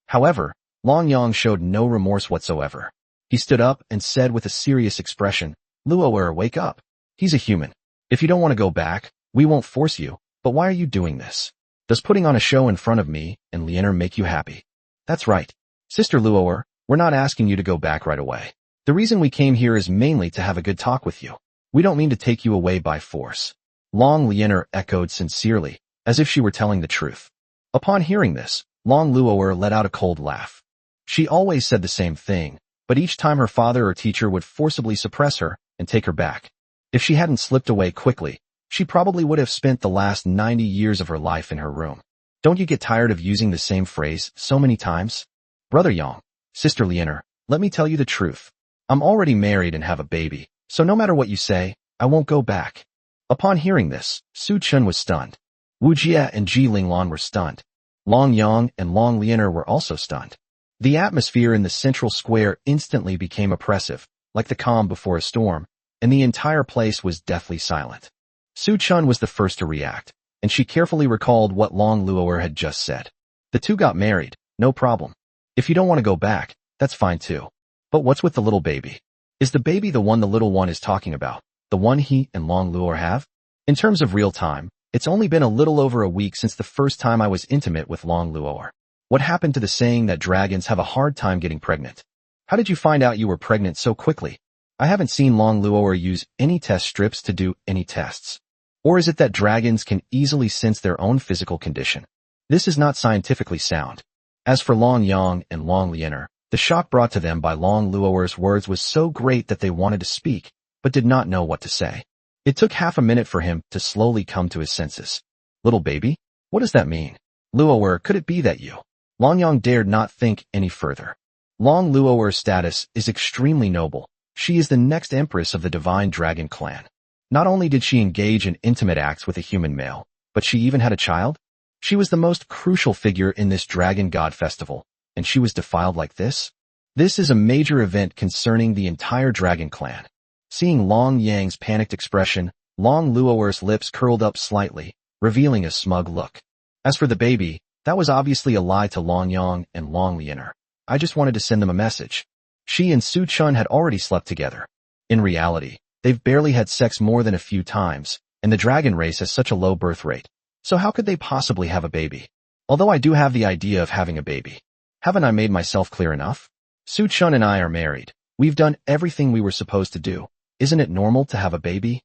However, Long Yang showed no remorse whatsoever. He stood up and said with a serious expression, Luo'er, wake up. He's a human. If you don't want to go back, we won't force you, but why are you doing this? Does putting on a show in front of me and Lianer make you happy? That's right. Sister Luo'er, we're not asking you to go back right away. The reason we came here is mainly to have a good talk with you. We don't mean to take you away by force. Long Lianer echoed sincerely, as if she were telling the truth. Upon hearing this, Long Luo'er let out a cold laugh. She always said the same thing, but each time her father or teacher would forcibly suppress her and take her back. If she hadn't slipped away quickly, she probably would have spent the last 90 years of her life in her room. Don't you get tired of using the same phrase so many times? Brother Yang, Sister Lianer, let me tell you the truth. I'm already married and have a baby, so no matter what you say, I won't go back. Upon hearing this, Su Chun was stunned. Wu Jie and Ji Linglan were stunned. Long Yang and Long Lianer were also stunned. The atmosphere in the central square instantly became oppressive, like the calm before a storm, and the entire place was deathly silent. Su Chun was the first to react, and she carefully recalled what Long Luo'er had just said. The two got married, no problem. If you don't want to go back, that's fine too. But what's with the little baby? Is the baby the one the little one is talking about, the one he and Long Luo'er have? In terms of real time, it's only been a little over a week since the first time I was intimate with Long Luo'er. What happened to the saying that dragons have a hard time getting pregnant? How did you find out you were pregnant so quickly? I haven't seen Long Luo'er use any test strips to do any tests. Or is it that dragons can easily sense their own physical condition? This is not scientifically sound. As for Long Yang and Long Lianer, the shock brought to them by Long Luo'er's words was so great that they wanted to speak, but did not know what to say. It took half a minute for him to slowly come to his senses. Little baby? What does that mean? Luo'er, could it be that you? Long Yang dared not think any further. Long Luo'er's status is extremely noble. She is the next empress of the Divine Dragon clan. Not only did she engage in intimate acts with a human male, but she even had a child? She was the most crucial figure in this Dragon God festival, and she was defiled like this? This is a major event concerning the entire Dragon clan. Seeing Long Yang's panicked expression, Long Luo'er's lips curled up slightly, revealing a smug look. As for the baby, that was obviously a lie to Long Yang and Long Lianer. I just wanted to send them a message. She and Su Chun had already slept together. In reality, they've barely had sex more than a few times, and the dragon race has such a low birth rate. So how could they possibly have a baby? Although I do have the idea of having a baby. Haven't I made myself clear enough? Su Chun and I are married. We've done everything we were supposed to do. Isn't it normal to have a baby?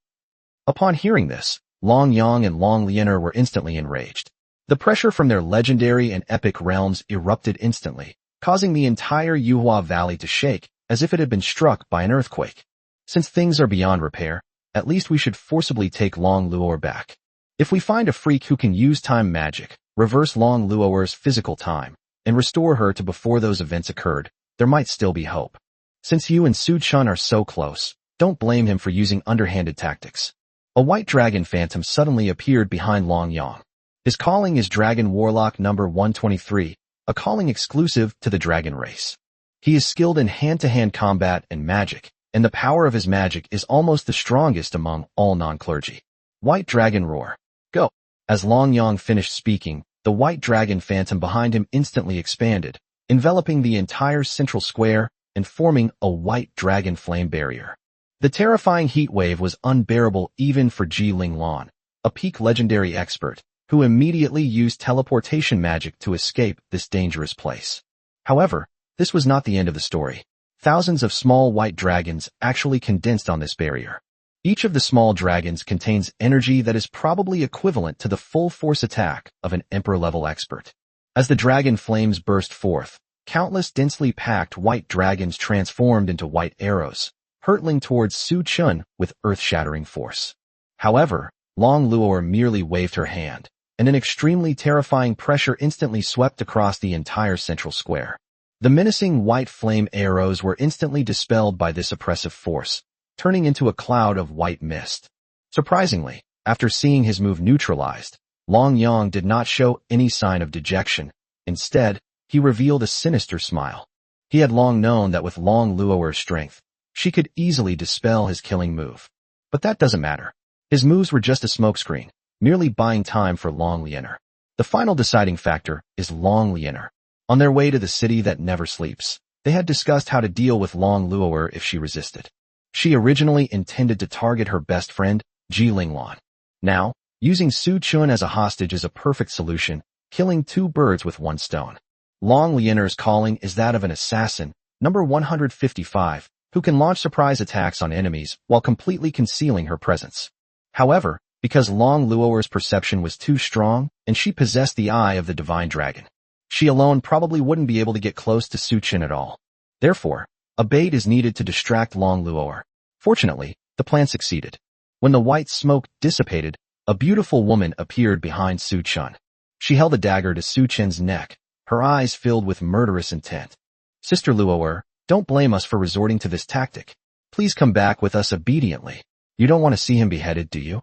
Upon hearing this, Long Yang and Long Lianer were instantly enraged. The pressure from their legendary and epic realms erupted instantly, causing the entire Yuhua Valley to shake as if it had been struck by an earthquake. Since things are beyond repair, at least we should forcibly take Long Luo'er back. If we find a freak who can use time magic, reverse Long Luo'er's physical time, and restore her to before those events occurred, there might still be hope. Since you and Su Chun are so close, don't blame him for using underhanded tactics. A white dragon phantom suddenly appeared behind Long Yang. His calling is Dragon Warlock number 123, a calling exclusive to the dragon race. He is skilled in hand-to-hand combat and magic, and the power of his magic is almost the strongest among all non-clergy. White Dragon Roar. Go! As Long Yang finished speaking, the white dragon phantom behind him instantly expanded, enveloping the entire central square and forming a white dragon flame barrier. The terrifying heat wave was unbearable even for Ji Linglan, a peak legendary expert, who immediately used teleportation magic to escape this dangerous place. However, this was not the end of the story. Thousands of small white dragons actually condensed on this barrier. Each of the small dragons contains energy that is probably equivalent to the full force attack of an emperor-level expert. As the dragon flames burst forth, countless densely packed white dragons transformed into white arrows, hurtling towards Su Chun with earth-shattering force. However, Long Luo'er merely waved her hand, and an extremely terrifying pressure instantly swept across the entire central square. The menacing white flame arrows were instantly dispelled by this oppressive force, turning into a cloud of white mist. Surprisingly, after seeing his move neutralized, Long Yang did not show any sign of dejection. Instead, he revealed a sinister smile. He had long known that with Long Luo'er's strength, she could easily dispel his killing move. But that doesn't matter. His moves were just a smokescreen, merely buying time for Long Lianer. The final deciding factor is Long Lianer. On their way to the city that never sleeps, they had discussed how to deal with Long Luo'er if she resisted. She originally intended to target her best friend, Ji Linglan. Now, using Su Chun as a hostage is a perfect solution, killing two birds with one stone. Long Lianer's calling is that of an assassin, number 155, who can launch surprise attacks on enemies while completely concealing her presence. However, because Long Luo'er's perception was too strong, and she possessed the eye of the divine dragon, she alone probably wouldn't be able to get close to Su Chin at all. Therefore, a bait is needed to distract Long Luo'er. Fortunately, the plan succeeded. When the white smoke dissipated, a beautiful woman appeared behind Su Chun. She held a dagger to Su Chin's neck, her eyes filled with murderous intent. Sister Luo'er, don't blame us for resorting to this tactic. Please come back with us obediently. You don't want to see him beheaded, do you?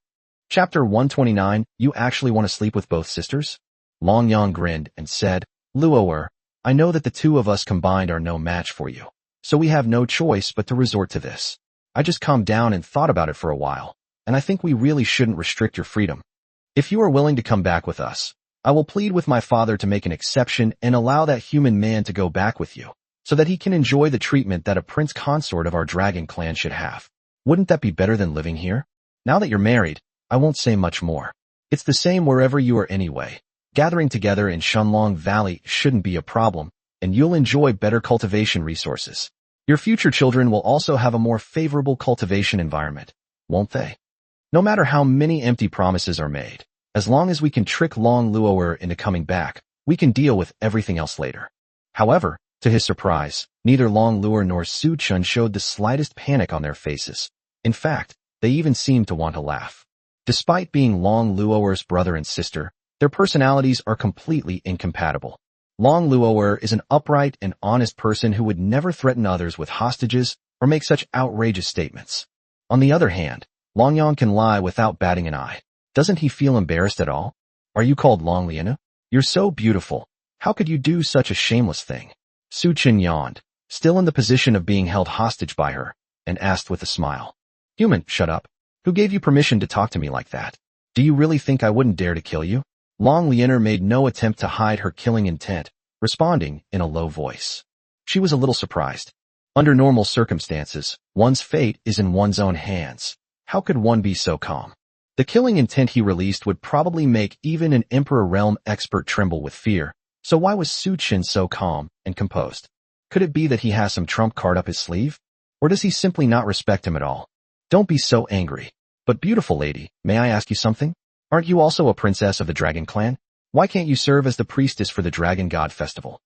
Chapter 129, You actually want to sleep with both sisters? Long Yang grinned and said, Luo'er, I know that the two of us combined are no match for you, so we have no choice but to resort to this. I just calmed down and thought about it for a while, and I think we really shouldn't restrict your freedom. If you are willing to come back with us, I will plead with my father to make an exception and allow that human man to go back with you, so that he can enjoy the treatment that a prince consort of our dragon clan should have. Wouldn't that be better than living here? Now that you're married, I won't say much more. It's the same wherever you are anyway. Gathering together in Shunlong Valley shouldn't be a problem, and you'll enjoy better cultivation resources. Your future children will also have a more favorable cultivation environment, won't they? No matter how many empty promises are made, as long as we can trick Long Luo'er into coming back, we can deal with everything else later. However, to his surprise, neither Long Luo'er nor Su Chun showed the slightest panic on their faces. In fact, they even seemed to want to laugh. Despite being Long Luo'er's brother and sister, their personalities are completely incompatible. Long Luo'er is an upright and honest person who would never threaten others with hostages or make such outrageous statements. On the other hand, Long Yang can lie without batting an eye. Doesn't he feel embarrassed at all? Are you called Long Liana? You're so beautiful. How could you do such a shameless thing? Su Chin yawned, still in the position of being held hostage by her, and asked with a smile. Human, shut up. Who gave you permission to talk to me like that? Do you really think I wouldn't dare to kill you? Long Lianer made no attempt to hide her killing intent, responding in a low voice. She was a little surprised. Under normal circumstances, one's fate is in one's own hands. How could one be so calm? The killing intent he released would probably make even an Emperor Realm expert tremble with fear, so why was Su Chin so calm and composed? Could it be that he has some trump card up his sleeve? Or does he simply not respect him at all? Don't be so angry. But beautiful lady, may I ask you something? Aren't you also a princess of the dragon clan? Why can't you serve as the priestess for the dragon god festival?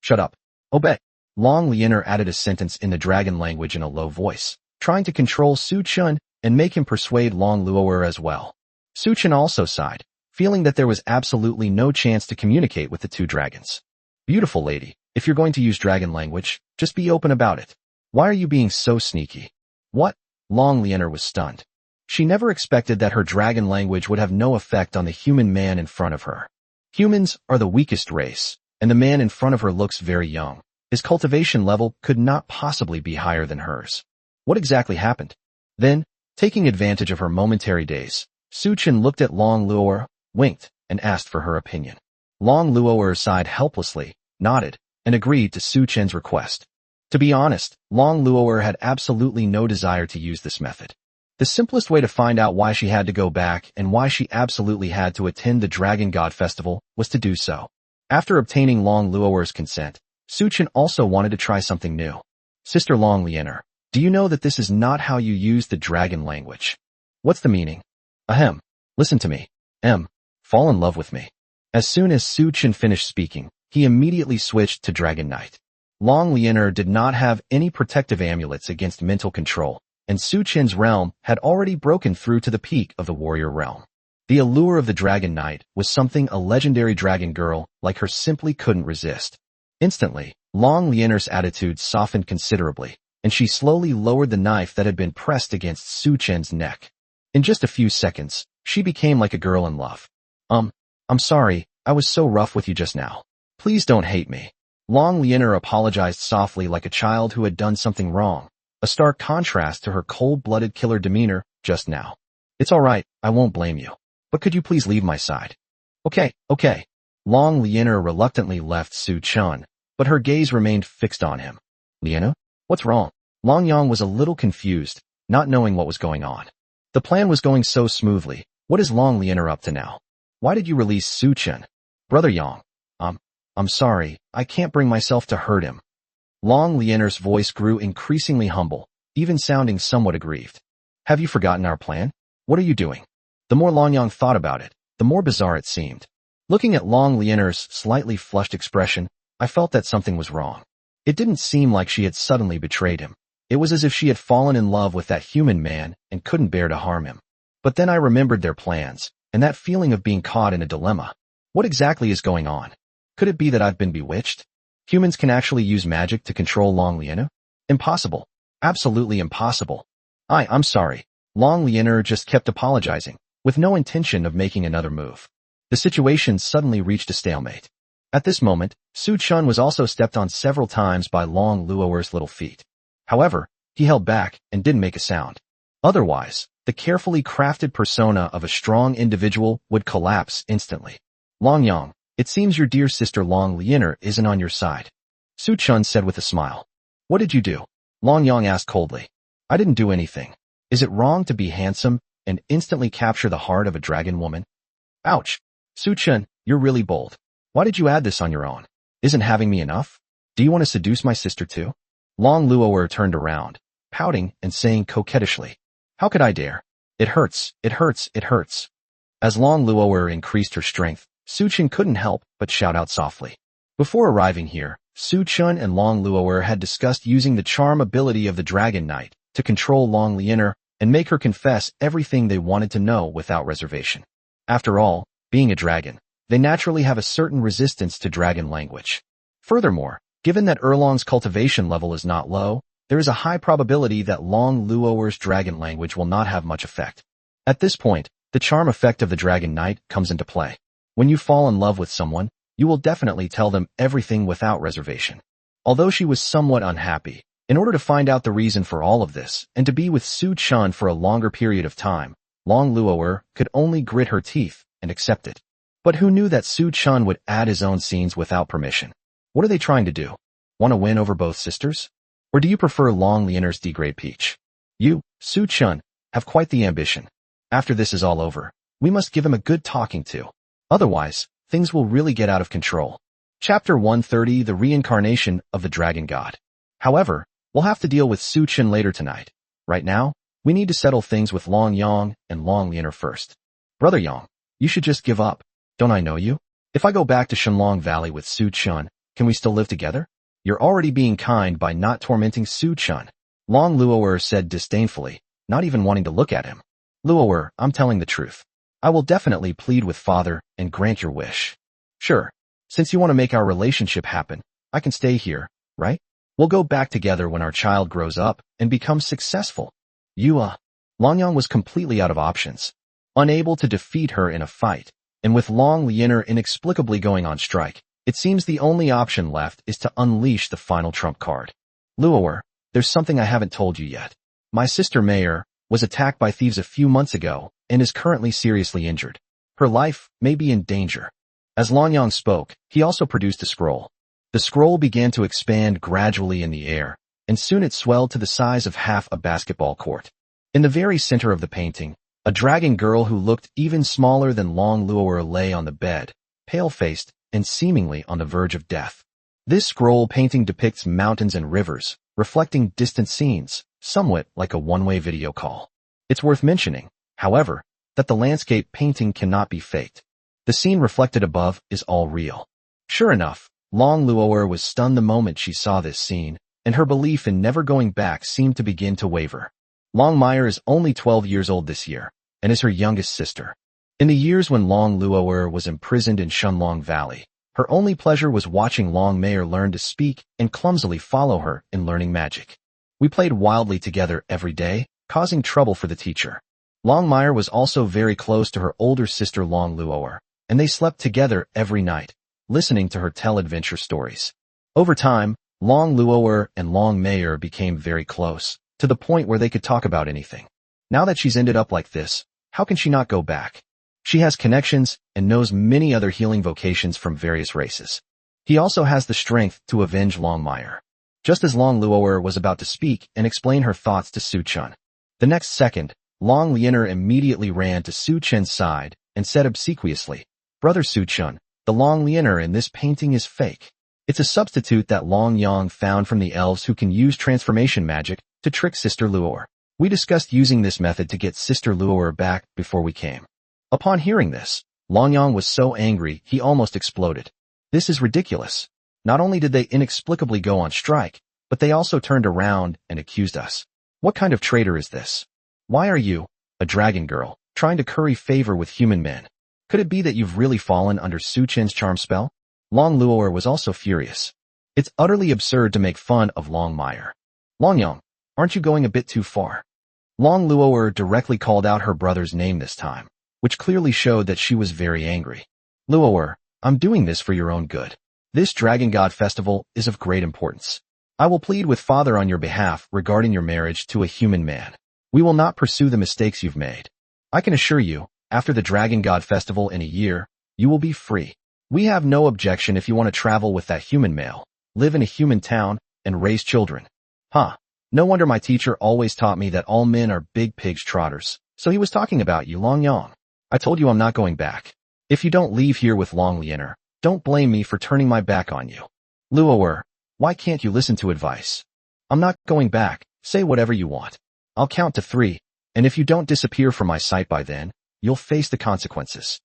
Shut up. Obey. Long Lianer added a sentence in the dragon language in a low voice, trying to control Su Chun and make him persuade Long Luo'er as well. Su Chun also sighed, feeling that there was absolutely no chance to communicate with the two dragons. Beautiful lady, if you're going to use dragon language, just be open about it. Why are you being so sneaky? What? Long Lianer was stunned. She never expected that her dragon language would have no effect on the human man in front of her. Humans are the weakest race, and the man in front of her looks very young. His cultivation level could not possibly be higher than hers. What exactly happened? Then, taking advantage of her momentary daze, Su Chin looked at Long Luo'er, winked, and asked for her opinion. Long Luo'er sighed helplessly, nodded, and agreed to Su Chin's request. To be honest, Long Luo'er had absolutely no desire to use this method. The simplest way to find out why she had to go back and why she absolutely had to attend the Dragon God Festival was to do so. After obtaining Long Luo'er's consent, Su Chin also wanted to try something new. Sister Long Lianer, do you know that this is not how you use the dragon language? What's the meaning? Ahem. Listen to me. Fall in love with me. As soon as Su Chin finished speaking, he immediately switched to Dragon Knight. Long Lianer did not have any protective amulets against mental control, and Su Chin's realm had already broken through to the peak of the warrior realm. The allure of the Dragon Knight was something a legendary dragon girl like her simply couldn't resist. Instantly, Long Lianer's attitude softened considerably, and she slowly lowered the knife that had been pressed against Su Chin's neck. In just a few seconds, she became like a girl in love. I'm sorry, I was so rough with you just now. Please don't hate me. Long Lianer apologized softly like a child who had done something wrong, a stark contrast to her cold-blooded killer demeanor just now. It's all right, I won't blame you. But could you please leave my side? Okay. Long Lianer reluctantly left Su Chun, but her gaze remained fixed on him. Liana? What's wrong? Long Yang was a little confused, not knowing what was going on. The plan was going so smoothly. What is Long Lianer up to now? Why did you release Su Chun? Brother Yang. I'm sorry, I can't bring myself to hurt him. Long Lianer's voice grew increasingly humble, even sounding somewhat aggrieved. Have you forgotten our plan? What are you doing? The more Long Yang thought about it, the more bizarre it seemed. Looking at Long Lianer's slightly flushed expression, I felt that something was wrong. It didn't seem like she had suddenly betrayed him. It was as if she had fallen in love with that human man and couldn't bear to harm him. But then I remembered their plans, and that feeling of being caught in a dilemma. What exactly is going on? Could it be that I've been bewitched? Humans can actually use magic to control Long Lianer? Impossible. Absolutely impossible. I'm sorry. Long Lianer just kept apologizing, with no intention of making another move. The situation suddenly reached a stalemate. At this moment, Su Chun was also stepped on several times by Long Luower's little feet. However, he held back and didn't make a sound. Otherwise, the carefully crafted persona of a strong individual would collapse instantly. Long Yang, it seems your dear sister Long Lianer isn't on your side. Su Chun said with a smile. What did you do? Long Yang asked coldly. I didn't do anything. Is it wrong to be handsome and instantly capture the heart of a dragon woman? Ouch. Su Chun, you're really bold. Why did you add this on your own? Isn't having me enough? Do you want to seduce my sister too? Long Luower turned around, pouting and saying coquettishly. How could I dare? It hurts, it hurts, it hurts. As Long Luower increased her strength, Su Chun couldn't help but shout out softly. Before arriving here, Su Chun and Long Luower had discussed using the charm ability of the Dragon Knight to control Long Lianer and make her confess everything they wanted to know without reservation. After all, being a dragon, they naturally have a certain resistance to dragon language. Furthermore, given that Erlong's cultivation level is not low, there is a high probability that Long Luower's dragon language will not have much effect. At this point, the charm effect of the Dragon Knight comes into play. When you fall in love with someone, you will definitely tell them everything without reservation. Although she was somewhat unhappy, in order to find out the reason for all of this and to be with Su Chun for a longer period of time, Long Luower could only grit her teeth and accept it. But who knew that Su Chun would add his own scenes without permission? What are they trying to do? Want to win over both sisters? Or do you prefer Long Lianer's degrade peach? You, Su Chun, have quite the ambition. After this is all over, we must give him a good talking to. Otherwise, things will really get out of control. Chapter 130, The Reincarnation of the Dragon God. However, we'll have to deal with Su Chun later tonight. Right now, we need to settle things with Long Yang and Long Lianer first. Brother Yang, you should just give up. Don't I know you? If I go back to Shenlong Valley with Su Chun, can we still live together? You're already being kind by not tormenting Su Chun. Long Luower said disdainfully, not even wanting to look at him. Luower, I'm telling the truth. I will definitely plead with father and grant your wish. Sure. Since you want to make our relationship happen, I can stay here, right? We'll go back together when our child grows up and becomes successful. Long Yang was completely out of options. Unable to defeat her in a fight, and with Long Lianer inexplicably going on strike, it seems the only option left is to unleash the final trump card. Luower, there's something I haven't told you yet. My sister Mayer was attacked by thieves a few months ago and is currently seriously injured. Her life may be in danger. As Long Yang spoke, he also produced a scroll. The scroll began to expand gradually in the air, and soon it swelled to the size of half a basketball court. In the very center of the painting, a dragon girl who looked even smaller than Long Luower lay on the bed, pale-faced and seemingly on the verge of death. This scroll painting depicts mountains and rivers, reflecting distant scenes, somewhat like a one-way video call. It's worth mentioning, however, that the landscape painting cannot be faked. The scene reflected above is all real. Sure enough, Long Luower was stunned the moment she saw this scene, and her belief in never going back seemed to begin to waver. Long Meyer is only 12 years old this year, and is her youngest sister. In the years when Long Luower was imprisoned in Shenlong Valley, her only pleasure was watching Long Meyer learn to speak and clumsily follow her in learning magic. We played wildly together every day, causing trouble for the teacher. Long Meyer was also very close to her older sister Long Luower, and they slept together every night, listening to her tell adventure stories. Over time, Long Luower and Long Meyer became very close, to the point where they could talk about anything. Now that she's ended up like this, how can she not go back? She has connections and knows many other healing vocations from various races. He also has the strength to avenge Longmire. Just as Long Luoer was about to speak and explain her thoughts to Su Chun, the next second, Long Lianer immediately ran to Su Chen's side and said obsequiously, "Brother Su Chun, the Long Lianer in this painting is fake. It's a substitute that Long Yang found from the elves who can use transformation magic to trick Sister Luoer. We discussed using this method to get Sister Luoer back before we came." Upon hearing this, Long Yang was so angry he almost exploded. This is ridiculous. Not only did they inexplicably go on strike, but they also turned around and accused us. What kind of traitor is this? Why are you, a dragon girl, trying to curry favor with human men? Could it be that you've really fallen under Su Chen's charm spell? Long Luoer was also furious. It's utterly absurd to make fun of Longmire. Long Yang, aren't you going a bit too far? Long Luoer directly called out her brother's name this time, which clearly showed that she was very angry. Luoer, I'm doing this for your own good. This Dragon God Festival is of great importance. I will plead with Father on your behalf regarding your marriage to a human man. We will not pursue the mistakes you've made. I can assure you, after the Dragon God Festival in a year, you will be free. We have no objection if you want to travel with that human male, live in a human town, and raise children. No wonder my teacher always taught me that all men are big pigs trotters. So he was talking about you, Long Yang. I told you I'm not going back. If you don't leave here with Long Lianer, don't blame me for turning my back on you. Luoer, why can't you listen to advice? I'm not going back, say whatever you want. I'll count to 3, and if you don't disappear from my sight by then, you'll face the consequences.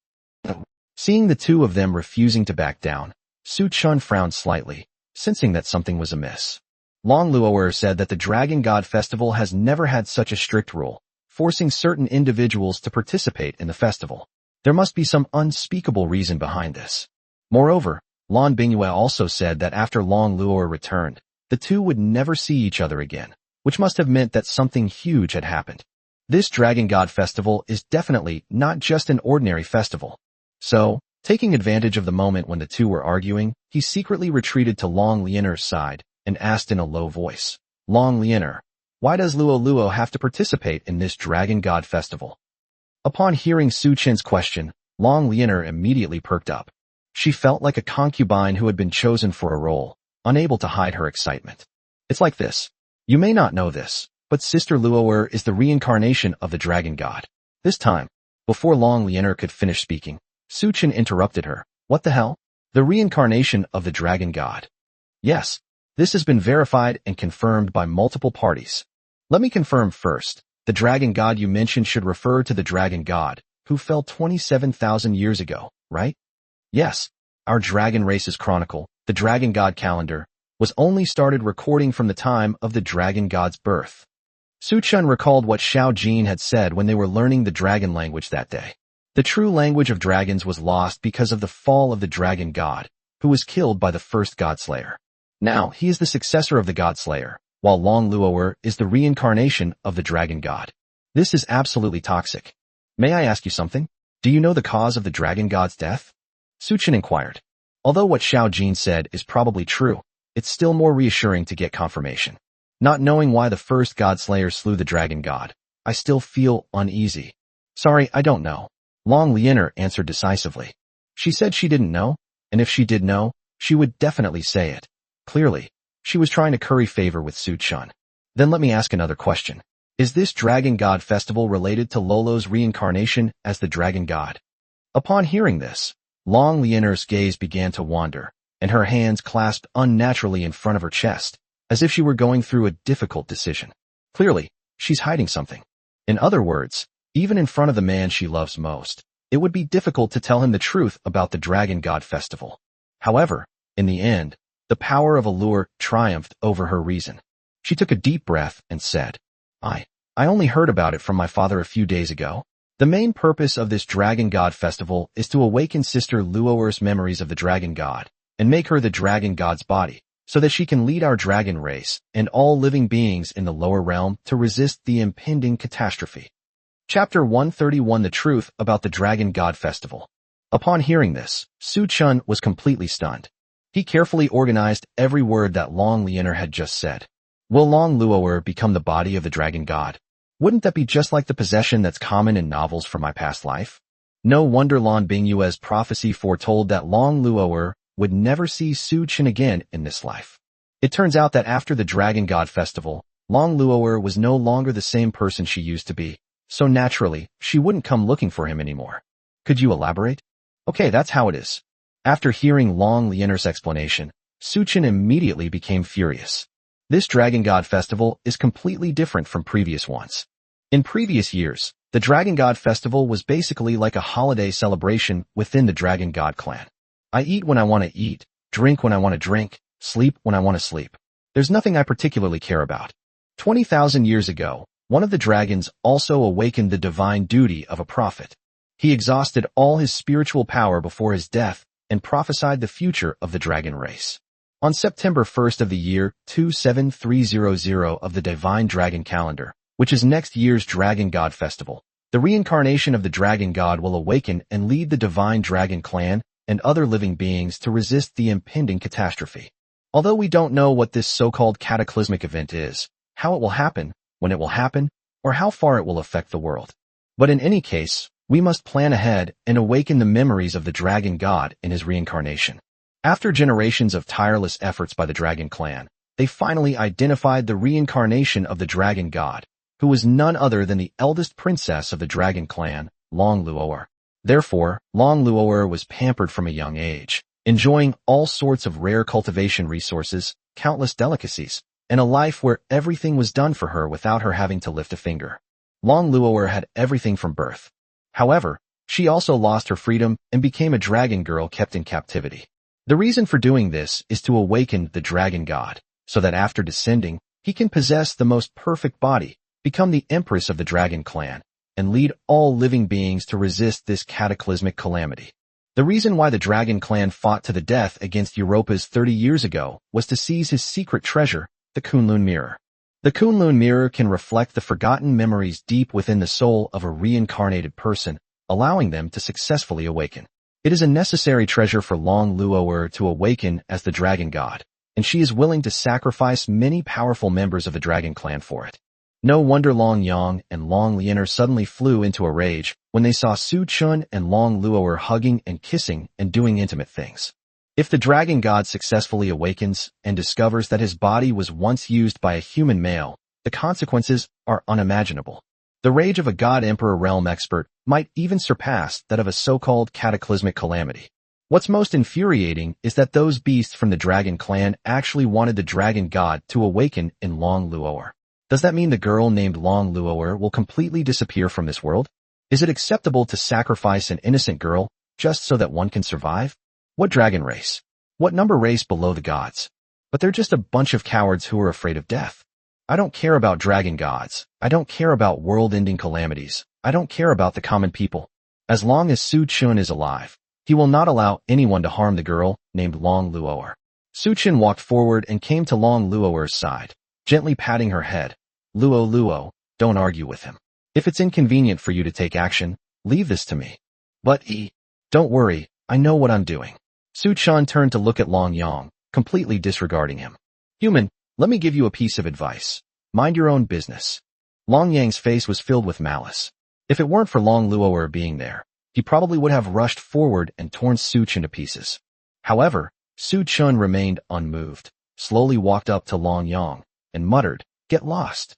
Seeing the two of them refusing to back down, Su Chun frowned slightly, sensing that something was amiss. Long Luoer said that the Dragon God Festival has never had such a strict rule, forcing certain individuals to participate in the festival. There must be some unspeakable reason behind this. Moreover, Lan Bingyue also said that after Long Luoer returned, the two would never see each other again, which must have meant that something huge had happened. This Dragon God Festival is definitely not just an ordinary festival. So, taking advantage of the moment when the two were arguing, he secretly retreated to Long Lianer's side and asked in a low voice, "Long Lianer, why does Luo have to participate in this Dragon God Festival?" Upon hearing Su Chen's question, Long Lianer immediately perked up. She felt like a concubine who had been chosen for a role, unable to hide her excitement. It's like this. You may not know this, but Sister Luoer is the reincarnation of the Dragon God. This time, before Long Lianer could finish speaking, Su Chen interrupted her. What the hell? The reincarnation of the Dragon God. Yes, this has been verified and confirmed by multiple parties. Let me confirm first. The Dragon God you mentioned should refer to the Dragon God, who fell 27,000 years ago, right? Yes, our Dragon Race's chronicle, the Dragon God calendar, was only started recording from the time of the Dragon God's birth. Su Chun recalled what Xiao Jin had said when they were learning the dragon language that day. The true language of dragons was lost because of the fall of the Dragon God, who was killed by the first Godslayer. Now, he is the successor of the Godslayer, while Long Luoer is the reincarnation of the Dragon God. This is absolutely toxic. May I ask you something? Do you know the cause of the Dragon God's death? Su Chen inquired. Although what Xiao Jin said is probably true, it's still more reassuring to get confirmation. Not knowing why the first Godslayer slew the Dragon God, I still feel uneasy. Sorry, I don't know. Long Lianer answered decisively. She said she didn't know, and if she did know, she would definitely say it. Clearly, she was trying to curry favor with Su Chun. Then let me ask another question. Is this Dragon God Festival related to Lolo's reincarnation as the Dragon God? Upon hearing this, Long Lianer's gaze began to wander, and her hands clasped unnaturally in front of her chest, as if she were going through a difficult decision. Clearly, she's hiding something. In other words, even in front of the man she loves most, it would be difficult to tell him the truth about the Dragon God Festival. However, in the end, the power of allure triumphed over her reason. She took a deep breath and said, I only heard about it from my father a few days ago. The main purpose of this Dragon God Festival is to awaken Sister Luoer's memories of the Dragon God and make her the Dragon God's body, so that she can lead our dragon race and all living beings in the lower realm to resist the impending catastrophe. Chapter 131 The Truth About the Dragon God Festival. Upon hearing this, Su Chun was completely stunned. He carefully organized every word that Long Lianer had just said. Will Long Luoer become the body of the Dragon God? Wouldn't that be just like the possession that's common in novels from my past life? No wonder Lan Bingyue's prophecy foretold that Long Luo'er would never see Su Chen again in this life. It turns out that after the Dragon God Festival, Long Luo'er was no longer the same person she used to be, so naturally, she wouldn't come looking for him anymore. Could you elaborate? Okay, that's how it is. After hearing Long Liener's explanation, Su Chen immediately became furious. This Dragon God Festival is completely different from previous ones. In previous years, the Dragon God Festival was basically like a holiday celebration within the Dragon God clan. I eat when I want to eat, drink when I want to drink, sleep when I want to sleep. There's nothing I particularly care about. 20,000 years ago, one of the dragons also awakened the divine duty of a prophet. He exhausted all his spiritual power before his death and prophesied the future of the dragon race. On September 1st of the year 27300 of the Divine Dragon Calendar, which is next year's Dragon God Festival, the reincarnation of the Dragon God will awaken and lead the Divine Dragon clan and other living beings to resist the impending catastrophe. Although we don't know what this so-called cataclysmic event is, how it will happen, when it will happen, or how far it will affect the world. But in any case, we must plan ahead and awaken the memories of the Dragon God in his reincarnation. After generations of tireless efforts by the Dragon clan, they finally identified the reincarnation of the Dragon God, who was none other than the eldest princess of the Dragon clan, Long Luo'er. Therefore, Long Luo'er was pampered from a young age, enjoying all sorts of rare cultivation resources, countless delicacies, and a life where everything was done for her without her having to lift a finger. Long Luo'er had everything from birth. However, she also lost her freedom and became a dragon girl kept in captivity. The reason for doing this is to awaken the Dragon God, so that after descending, he can possess the most perfect body, become the empress of the Dragon clan, and lead all living beings to resist this cataclysmic calamity. The reason why the Dragon clan fought to the death against Europa's 30 years ago was to seize his secret treasure, the Kunlun Mirror. The Kunlun Mirror can reflect the forgotten memories deep within the soul of a reincarnated person, allowing them to successfully awaken. It is a necessary treasure for Long Luo'er to awaken as the Dragon God, and she is willing to sacrifice many powerful members of the Dragon clan for it. No wonder Long Yang and Long Liener suddenly flew into a rage when they saw Su Chen and Long Luo'er hugging and kissing and doing intimate things. If the Dragon God successfully awakens and discovers that his body was once used by a human male, the consequences are unimaginable. The rage of a God Emperor realm expert might even surpass that of a so-called cataclysmic calamity. What's most infuriating is that those beasts from the Dragon clan actually wanted the Dragon God to awaken in Long Luo'er. Does that mean the girl named Long Luo'er will completely disappear from this world? Is it acceptable to sacrifice an innocent girl just so that one can survive? What dragon race? What number race below the gods? But they're just a bunch of cowards who are afraid of death. I don't care about dragon gods. I don't care about world-ending calamities. I don't care about the common people. As long as Su Chen is alive, he will not allow anyone to harm the girl named Long Luo'er. Su Chen walked forward and came to Long Luo'er's side, gently patting her head. Luo, don't argue with him. If it's inconvenient for you to take action, leave this to me. But don't worry, I know what I'm doing. Su Chen turned to look at Long Yang, completely disregarding him. Human, let me give you a piece of advice. Mind your own business. Long Yang's face was filled with malice. If it weren't for Long Luo'er being there, he probably would have rushed forward and torn Su Chen to pieces. However, Su Chen remained unmoved, slowly walked up to Long Yang, and muttered, "Get lost."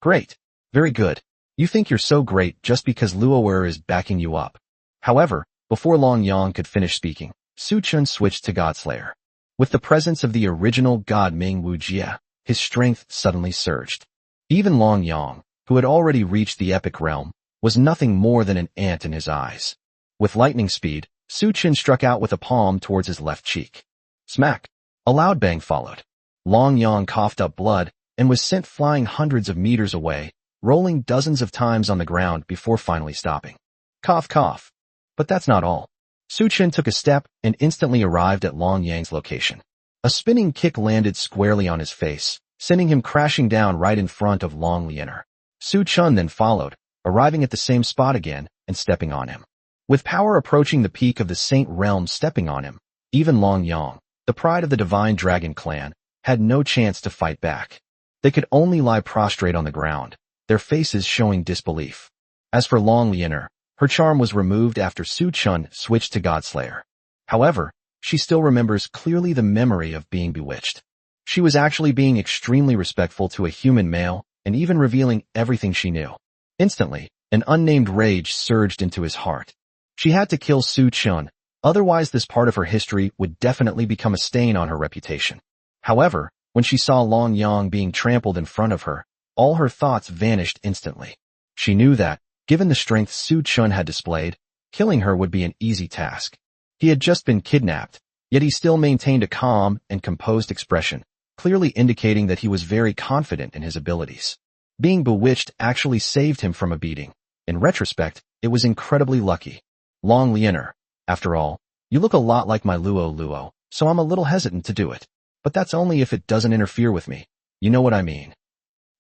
Great. Very good. You think you're so great just because Luo'er is backing you up. However, before Long Yang could finish speaking, Su Chen switched to Godslayer. With the presence of the original god Ming Wu Jie, his strength suddenly surged. Even Long Yang, who had already reached the epic realm, was nothing more than an ant in his eyes. With lightning speed, Su Chen struck out with a palm towards his left cheek. Smack! A loud bang followed. Long Yang coughed up blood and was sent flying hundreds of meters away, rolling dozens of times on the ground before finally stopping. Cough, cough. But that's not all. Su Chen took a step and instantly arrived at Long Yang's location. A spinning kick landed squarely on his face, sending him crashing down right in front of Long Liener. Su Chen then followed, arriving at the same spot again and stepping on him. With power approaching the peak of the Saint Realm stepping on him, even Long Yang, the pride of the Divine Dragon clan, had no chance to fight back. They could only lie prostrate on the ground, their faces showing disbelief. As for Long Liener, Her charm was removed after Su Chun switched to Godslayer. However, she still remembers clearly the memory of being bewitched. She was actually being extremely respectful to a human male and even revealing everything she knew. Instantly, an unnamed rage surged into his heart. She had to kill Su Chun, otherwise this part of her history would definitely become a stain on her reputation. However, when she saw Long Yang being trampled in front of her, all her thoughts vanished instantly. She knew that, given the strength Su Chun had displayed, killing her would be an easy task. He had just been kidnapped, yet he still maintained a calm and composed expression, clearly indicating that he was very confident in his abilities. Being bewitched actually saved him from a beating. In retrospect, it was incredibly lucky. Long Liener, after all, you look a lot like my Luo, so I'm a little hesitant to do it. But that's only if it doesn't interfere with me. You know what I mean.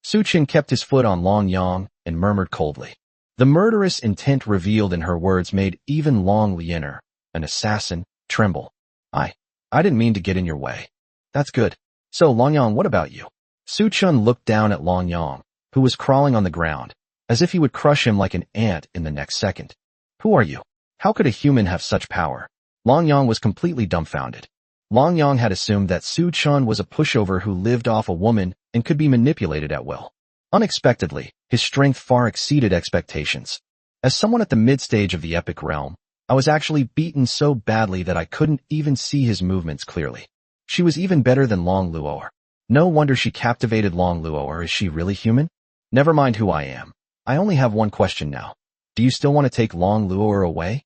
Su Chin kept his foot on Long Yang and murmured coldly. The murderous intent revealed in her words made even Long Liener, an assassin, tremble. I didn't mean to get in your way. That's good. So Long Yang, what about you? Su Chun looked down at Long Yang, who was crawling on the ground, as if he would crush him like an ant in the next second. Who are you? How could a human have such power? Long Yang was completely dumbfounded. Long Yang had assumed that Su Chun was a pushover who lived off a woman and could be manipulated at will. Unexpectedly, his strength far exceeded expectations. As someone at the mid-stage of the epic realm, I was actually beaten so badly that I couldn't even see his movements clearly. She was even better than Long Luoer. No wonder she captivated Long Luoer. Is she really human? Never mind who I am. I only have one question now. Do you still want to take Long Luoer away?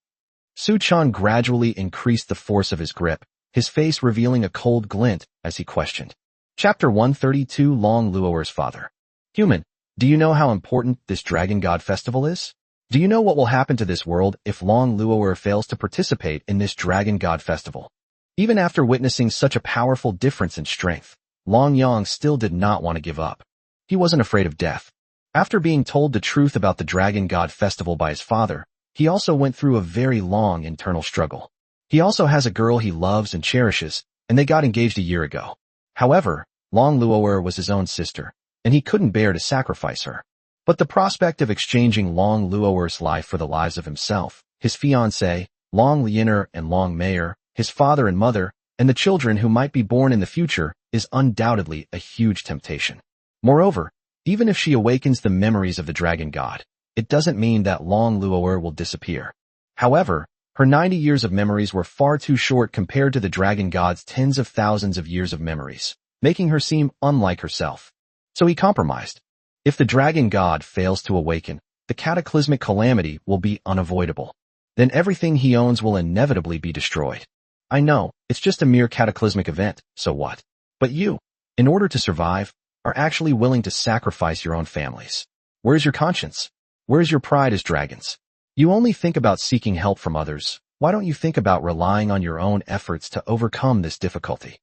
Su Chun gradually increased the force of his grip, his face revealing a cold glint as he questioned. Chapter 132 Long Luoer's Father. Human, do you know how important this Dragon God Festival is? Do you know what will happen to this world if Long Luoer fails to participate in this Dragon God Festival? Even after witnessing such a powerful difference in strength, Long Yang still did not want to give up. He wasn't afraid of death. After being told the truth about the Dragon God Festival by his father, he also went through a very long internal struggle. He also has a girl he loves and cherishes, and they got engaged a year ago. However, Long Luoer was his own sister, and he couldn't bear to sacrifice her. But the prospect of exchanging Long Luoer's life for the lives of himself, his fiancée, Long Liener and Long Mayer, his father and mother, and the children who might be born in the future is undoubtedly a huge temptation. Moreover, even if she awakens the memories of the Dragon God, it doesn't mean that Long Luoer will disappear. However, her 90 years of memories were far too short compared to the Dragon God's tens of thousands of years of memories, making her seem unlike herself. So he compromised. If the Dragon God fails to awaken, the cataclysmic calamity will be unavoidable. Then everything he owns will inevitably be destroyed. I know, it's just a mere cataclysmic event, so what? But you, in order to survive, are actually willing to sacrifice your own families. Where's your conscience? Where's your pride as dragons? You only think about seeking help from others. Why don't you think about relying on your own efforts to overcome this difficulty?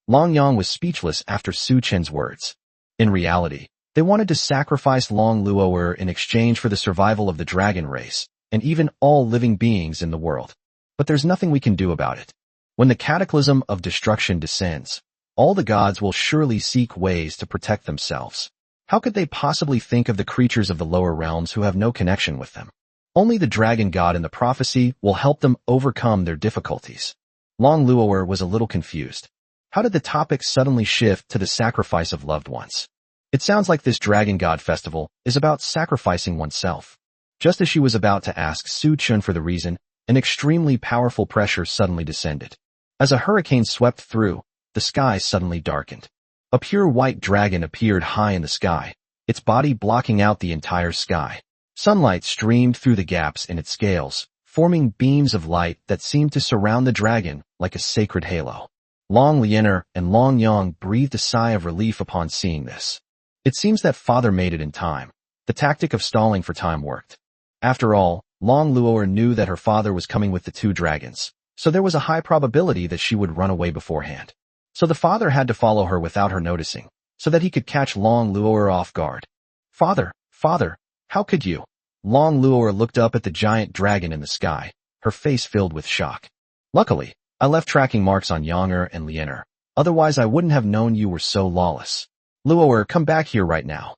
Long Yang was speechless after Su Chen's words. In reality, they wanted to sacrifice Long Luoer in exchange for the survival of the dragon race, and even all living beings in the world. But there's nothing we can do about it. When the cataclysm of destruction descends, all the gods will surely seek ways to protect themselves. How could they possibly think of the creatures of the lower realms who have no connection with them? Only the dragon god in the prophecy will help them overcome their difficulties. Long Luoer was a little confused. How did the topic suddenly shift to the sacrifice of loved ones? It sounds like this dragon god festival is about sacrificing oneself. Just as she was about to ask Su Chun for the reason, an extremely powerful pressure suddenly descended. As a hurricane swept through, the sky suddenly darkened. A pure white dragon appeared high in the sky, its body blocking out the entire sky. Sunlight streamed through the gaps in its scales, forming beams of light that seemed to surround the dragon like a sacred halo. Long Liener and Long Yang breathed a sigh of relief upon seeing this. It seems that father made it in time. The tactic of stalling for time worked. After all, Long Luoer knew that her father was coming with the two dragons, so there was a high probability that she would run away beforehand. So the father had to follow her without her noticing, so that he could catch Long Luoer off guard. Father, how could you? Long Luoer looked up at the giant dragon in the sky, her face filled with shock. Luckily, I left tracking marks on Yanger and Liener, otherwise I wouldn't have known you were so lawless. Luoer, come back here right now.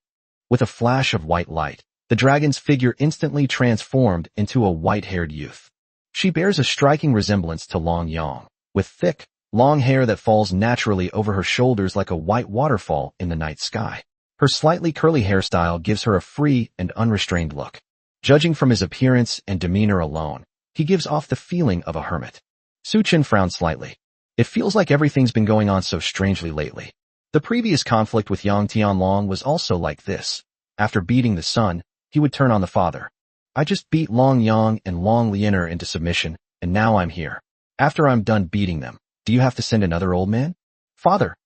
With a flash of white light, The dragon's figure instantly transformed into a white-haired youth. She bears a striking resemblance to Long Yang, with thick, long hair that falls naturally over her shoulders like a white waterfall in the night sky. Her slightly curly hairstyle gives her a free and unrestrained look. Judging from his appearance and demeanor alone, he gives off the feeling of a hermit. Su Chen frowned slightly. It feels like everything's been going on so strangely lately. The previous conflict with Yang Tianlong was also like this. After beating the son, he would turn on the father. I just beat Long Yang and Long Lianer into submission, and now I'm here. After I'm done beating them, do you have to send another old man? Father,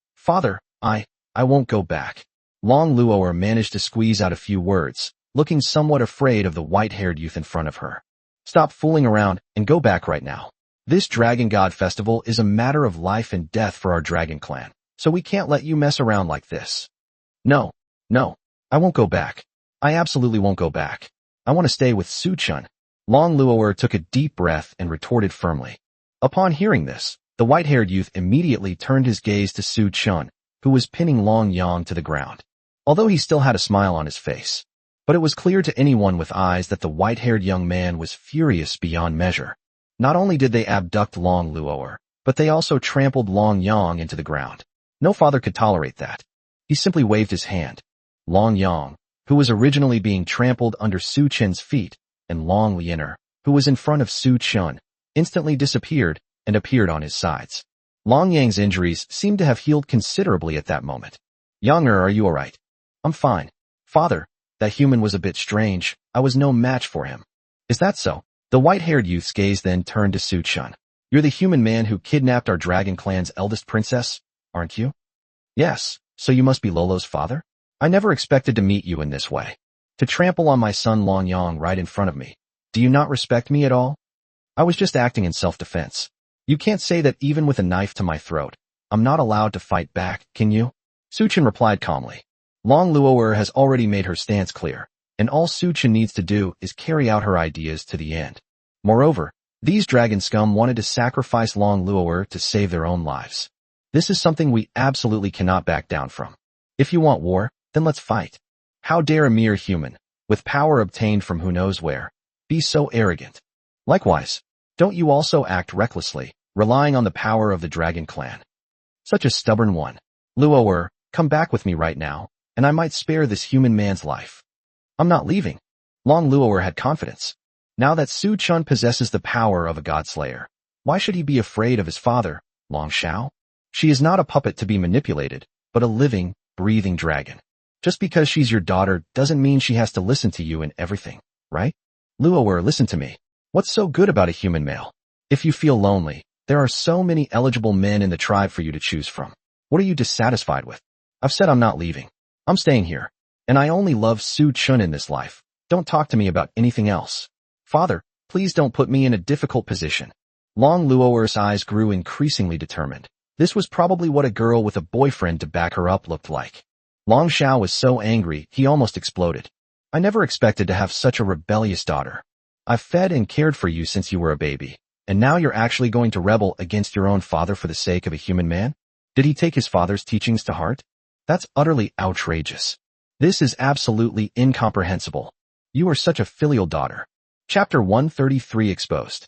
I won't go back. Long Luoer managed to squeeze out a few words, looking somewhat afraid of the white-haired youth in front of her. Stop fooling around and go back right now. This Dragon God Festival is a matter of life and death for our dragon clan, so we can't let you mess around like this. No, I won't go back. I absolutely won't go back. I want to stay with Su Chen. Long Luoer took a deep breath and retorted firmly. Upon hearing this, the white-haired youth immediately turned his gaze to Su Chen, who was pinning Long Yang to the ground. Although he still had a smile on his face, but it was clear to anyone with eyes that the white-haired young man was furious beyond measure. Not only did they abduct Long Luoer, but they also trampled Long Yang into the ground. No father could tolerate that. He simply waved his hand. Long Yang, who was originally being trampled under Su Chen's feet, and Long Lianer, who was in front of Su Chen, instantly disappeared and appeared on his sides. Long Yang's injuries seemed to have healed considerably at that moment. Younger, are you alright? I'm fine. Father, that human was a bit strange. I was no match for him. Is that so? The white-haired youth's gaze then turned to Su Chen. You're the human man who kidnapped our dragon clan's eldest princess, aren't you? Yes, so you must be Lolo's father? I never expected to meet you in this way. To trample on my son Long Yang right in front of me. Do you not respect me at all? I was just acting in self-defense. You can't say that even with a knife to my throat. I'm not allowed to fight back, can you? Su Chen replied calmly. Long Luoer has already made her stance clear, and all Su Chen needs to do is carry out her ideas to the end. Moreover, these dragon scum wanted to sacrifice Long Luoer to save their own lives. This is something we absolutely cannot back down from. If you want war, then let's fight. How dare a mere human, with power obtained from who knows where, be so arrogant? Likewise, don't you also act recklessly, relying on the power of the dragon clan? Such a stubborn one. Luoer, come back with me right now, and I might spare this human man's life. I'm not leaving. Long Luoer had confidence. Now that Su Chen possesses the power of a godslayer, why should he be afraid of his father, Long Shao? She is not a puppet to be manipulated, but a living, breathing dragon. Just because she's your daughter doesn't mean she has to listen to you in everything, right? Luoer, listen to me. What's so good about a human male? If you feel lonely, there are so many eligible men in the tribe for you to choose from. What are you dissatisfied with? I've said I'm not leaving. I'm staying here. And I only love Su Chen in this life. Don't talk to me about anything else. Father, please don't put me in a difficult position. Long Luoer's eyes grew increasingly determined. This was probably what a girl with a boyfriend to back her up looked like. Long Shao was so angry, he almost exploded. I never expected to have such a rebellious daughter. I've fed and cared for you since you were a baby, and now you're actually going to rebel against your own father for the sake of a human man? Did he take his father's teachings to heart? That's utterly outrageous. This is absolutely incomprehensible. You are such a filial daughter. Chapter 133 Exposed.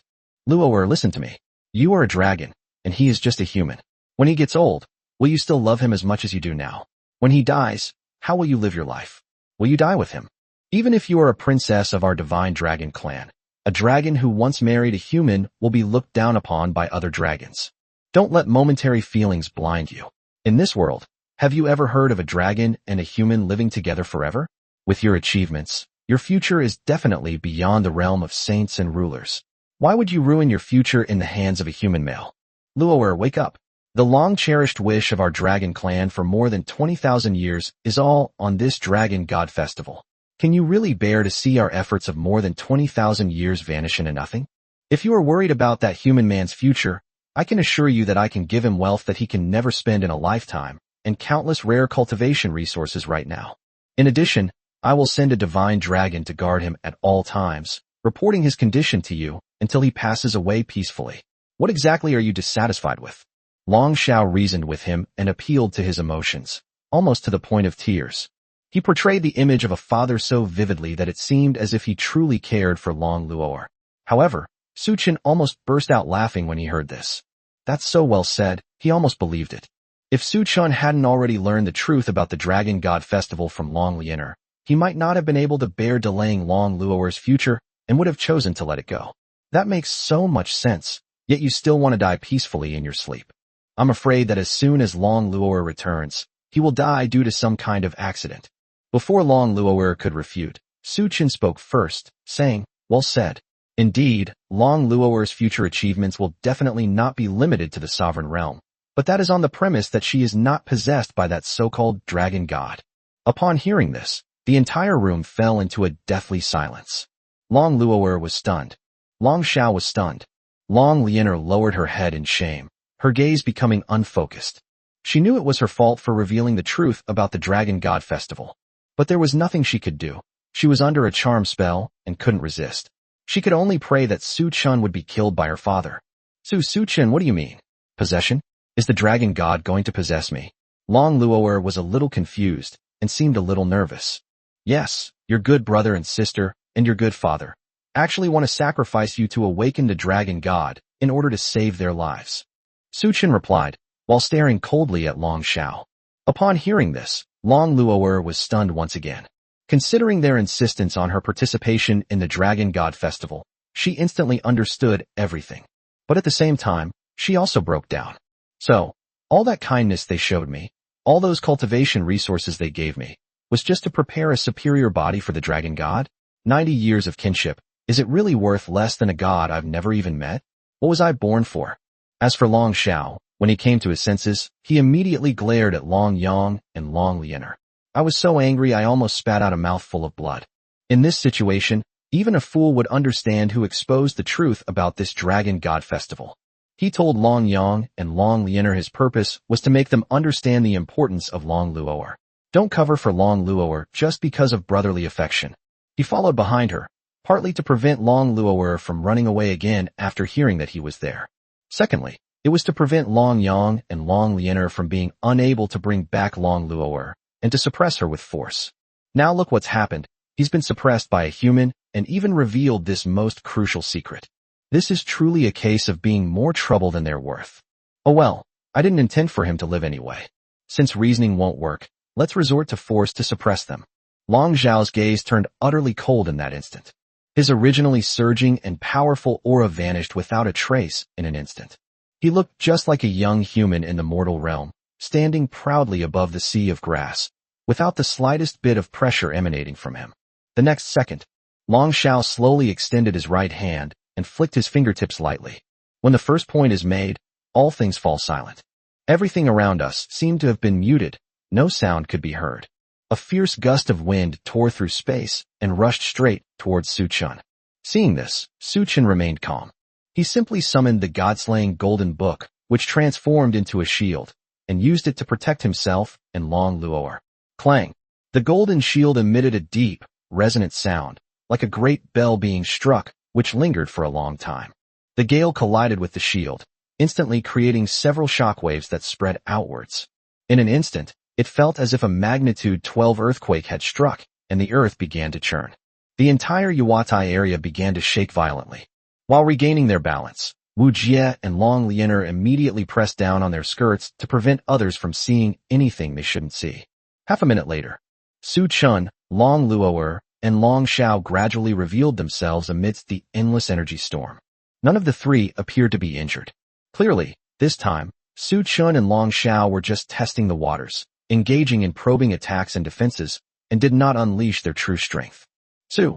Luoer, listen to me. You are a dragon, and he is just a human. When he gets old, will you still love him as much as you do now? When he dies, how will you live your life? Will you die with him? Even if you are a princess of our divine dragon clan, a dragon who once married a human will be looked down upon by other dragons. Don't let momentary feelings blind you. In this world, have you ever heard of a dragon and a human living together forever? With your achievements, your future is definitely beyond the realm of saints and rulers. Why would you ruin your future in the hands of a human male? Luoer, wake up. The long-cherished wish of our dragon clan for more than 20,000 years is all on this dragon god festival. Can you really bear to see our efforts of more than 20,000 years vanish into nothing? If you are worried about that human man's future, I can assure you that I can give him wealth that he can never spend in a lifetime, and countless rare cultivation resources right now. In addition, I will send a divine dragon to guard him at all times, reporting his condition to you until he passes away peacefully. What exactly are you dissatisfied with? Long Shao reasoned with him and appealed to his emotions, almost to the point of tears. He portrayed the image of a father so vividly that it seemed as if he truly cared for Long Luo'er. However, Suchin almost burst out laughing when he heard this. That's so well said, he almost believed it. If Suchun hadn't already learned the truth about the Dragon God Festival from Long Lianer, he might not have been able to bear delaying Long Luo'er's future and would have chosen to let it go. That makes so much sense, yet you still want to die peacefully in your sleep. I'm afraid that as soon as Long Luo'er returns, he will die due to some kind of accident. Before Long Luo'er could refute, Suchin spoke first, saying, well said. Indeed, Long Luo'er's future achievements will definitely not be limited to the sovereign realm, but that is on the premise that she is not possessed by that so-called dragon god. Upon hearing this, the entire room fell into a deathly silence. Long Luo'er was stunned. Long Xiao was stunned. Long Lianer lowered her head in shame, her gaze becoming unfocused. She knew it was her fault for revealing the truth about the Dragon God Festival. But there was nothing she could do. She was under a charm spell and couldn't resist. She could only pray that Su Chun would be killed by her father. Su Chun, what do you mean? Possession? Is the dragon god going to possess me? Long Luo'er was a little confused and seemed a little nervous. Yes, your good brother and sister and your good father actually want to sacrifice you to awaken the dragon god in order to save their lives. Su Chun replied, while staring coldly at Long Xiao. Upon hearing this, Long Luo'er was stunned once again. Considering their insistence on her participation in the Dragon God Festival, she instantly understood everything. But at the same time, she also broke down. So, all that kindness they showed me, all those cultivation resources they gave me, was just to prepare a superior body for the dragon god? 90 years of kinship, is it really worth less than a god I've never even met? What was I born for? As for Long Xiao, when he came to his senses, he immediately glared at Long Yang and Long Lianer. I was so angry I almost spat out a mouthful of blood. In this situation, even a fool would understand who exposed the truth about this Dragon God Festival. He told Long Yang and Long Lianer his purpose was to make them understand the importance of Long Luo'er. Don't cover for Long Luo'er just because of brotherly affection. He followed behind her, partly to prevent Long Luo'er from running away again after hearing that he was there. Secondly, it was to prevent Long Yang and Long Lianer from being unable to bring back Long Luo'er and to suppress her with force. Now look what's happened. He's been suppressed by a human and even revealed this most crucial secret. This is truly a case of being more trouble than they're worth. Oh well, I didn't intend for him to live anyway. Since reasoning won't work, let's resort to force to suppress them. Long Zhao's gaze turned utterly cold in that instant. His originally surging and powerful aura vanished without a trace in an instant. He looked just like a young human in the mortal realm, standing proudly above the sea of grass, without the slightest bit of pressure emanating from him. The next second, Long Xiao slowly extended his right hand and flicked his fingertips lightly. When the first point is made, all things fall silent. Everything around us seemed to have been muted. No sound could be heard. A fierce gust of wind tore through space and rushed straight towards Su Chun. Seeing this, Su Chun remained calm. He simply summoned the god-slaying golden book, which transformed into a shield, and used it to protect himself and Long Luo'er. Clang! The golden shield emitted a deep, resonant sound, like a great bell being struck, which lingered for a long time. The gale collided with the shield, instantly creating several shockwaves that spread outwards. In an instant, it felt as if a magnitude 12 earthquake had struck, and the earth began to churn. The entire Yuatai area began to shake violently. While regaining their balance, Wu Jie and Long Lianer immediately pressed down on their skirts to prevent others from seeing anything they shouldn't see. Half a minute later, Su Chun, Long Luo'er, and Long Xiao gradually revealed themselves amidst the endless energy storm. None of the three appeared to be injured. Clearly, this time, Su Chun and Long Xiao were just testing the waters, engaging in probing attacks and defenses, and did not unleash their true strength. Su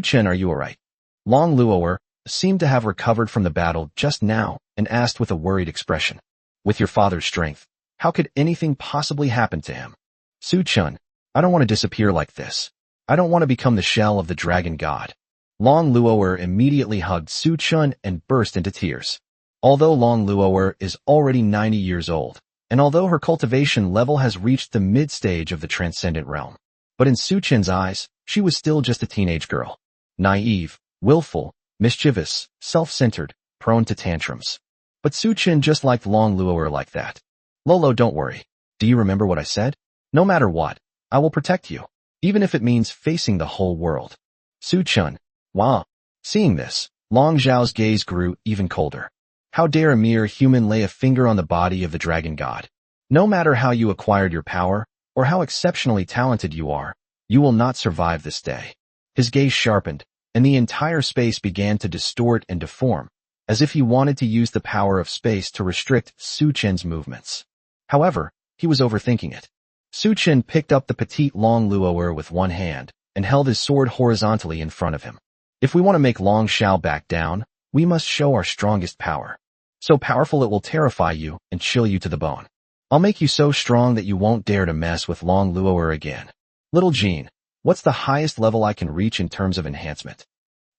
Chun, are you alright? Long Luo'er seemed to have recovered from the battle just now and asked with a worried expression. With your father's strength, how could anything possibly happen to him? Su Chun, I don't want to disappear like this. I don't want to become the shell of the dragon god. Long Luo'er immediately hugged Su Chun and burst into tears. Although Long Luo'er is already 90 years old, and although her cultivation level has reached the mid-stage of the transcendent realm, but in Su Chun's eyes, she was still just a teenage girl. Naive, willful, mischievous, self-centered, prone to tantrums. But Su Chun just liked Long Luo'er like that. Lolo, don't worry. Do you remember what I said? No matter what, I will protect you. even if it means facing the whole world. Su Chun. Wow. Seeing this, Long Zhao's gaze grew even colder. How dare a mere human lay a finger on the body of the dragon god? No matter how you acquired your power, or how exceptionally talented you are, you will not survive this day. His gaze sharpened, and the entire space began to distort and deform, as if he wanted to use the power of space to restrict Su Chen's movements. However, he was overthinking it. Su Chen picked up the petite Long Luo'er with one hand, and held his sword horizontally in front of him. If we want to make Long Xiao back down, we must show our strongest power. So powerful it will terrify you and chill you to the bone. I'll make you so strong that you won't dare to mess with Long Luo'er again. Little Jean, what's the highest level I can reach in terms of enhancement?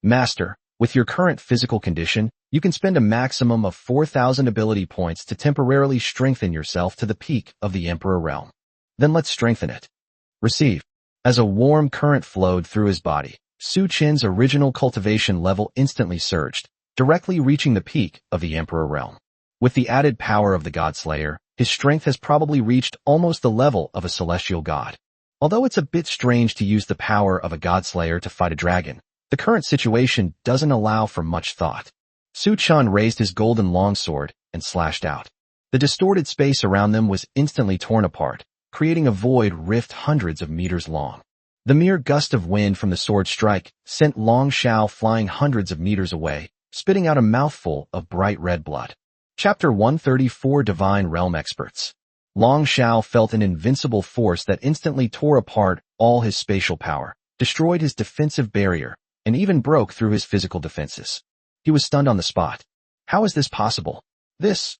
Master, with your current physical condition, you can spend a maximum of 4,000 ability points to temporarily strengthen yourself to the peak of the Emperor realm. Then let's strengthen it. Receive. As a warm current flowed through his body, Su Chen's original cultivation level instantly surged, directly reaching the peak of the Emperor realm. With the added power of the God-Slayer, his strength has probably reached almost the level of a celestial god. Although it's a bit strange to use the power of a God-Slayer to fight a dragon, the current situation doesn't allow for much thought. Su Chen raised his golden longsword and slashed out. The distorted space around them was instantly torn apart, creating a void rift hundreds of meters long. The mere gust of wind from the sword strike sent Long Xiao flying hundreds of meters away, spitting out a mouthful of bright red blood. Chapter 134 Divine Realm Experts. Long Xiao felt an invincible force that instantly tore apart all his spatial power, destroyed his defensive barrier, and even broke through his physical defenses. He was stunned on the spot. How is this possible? This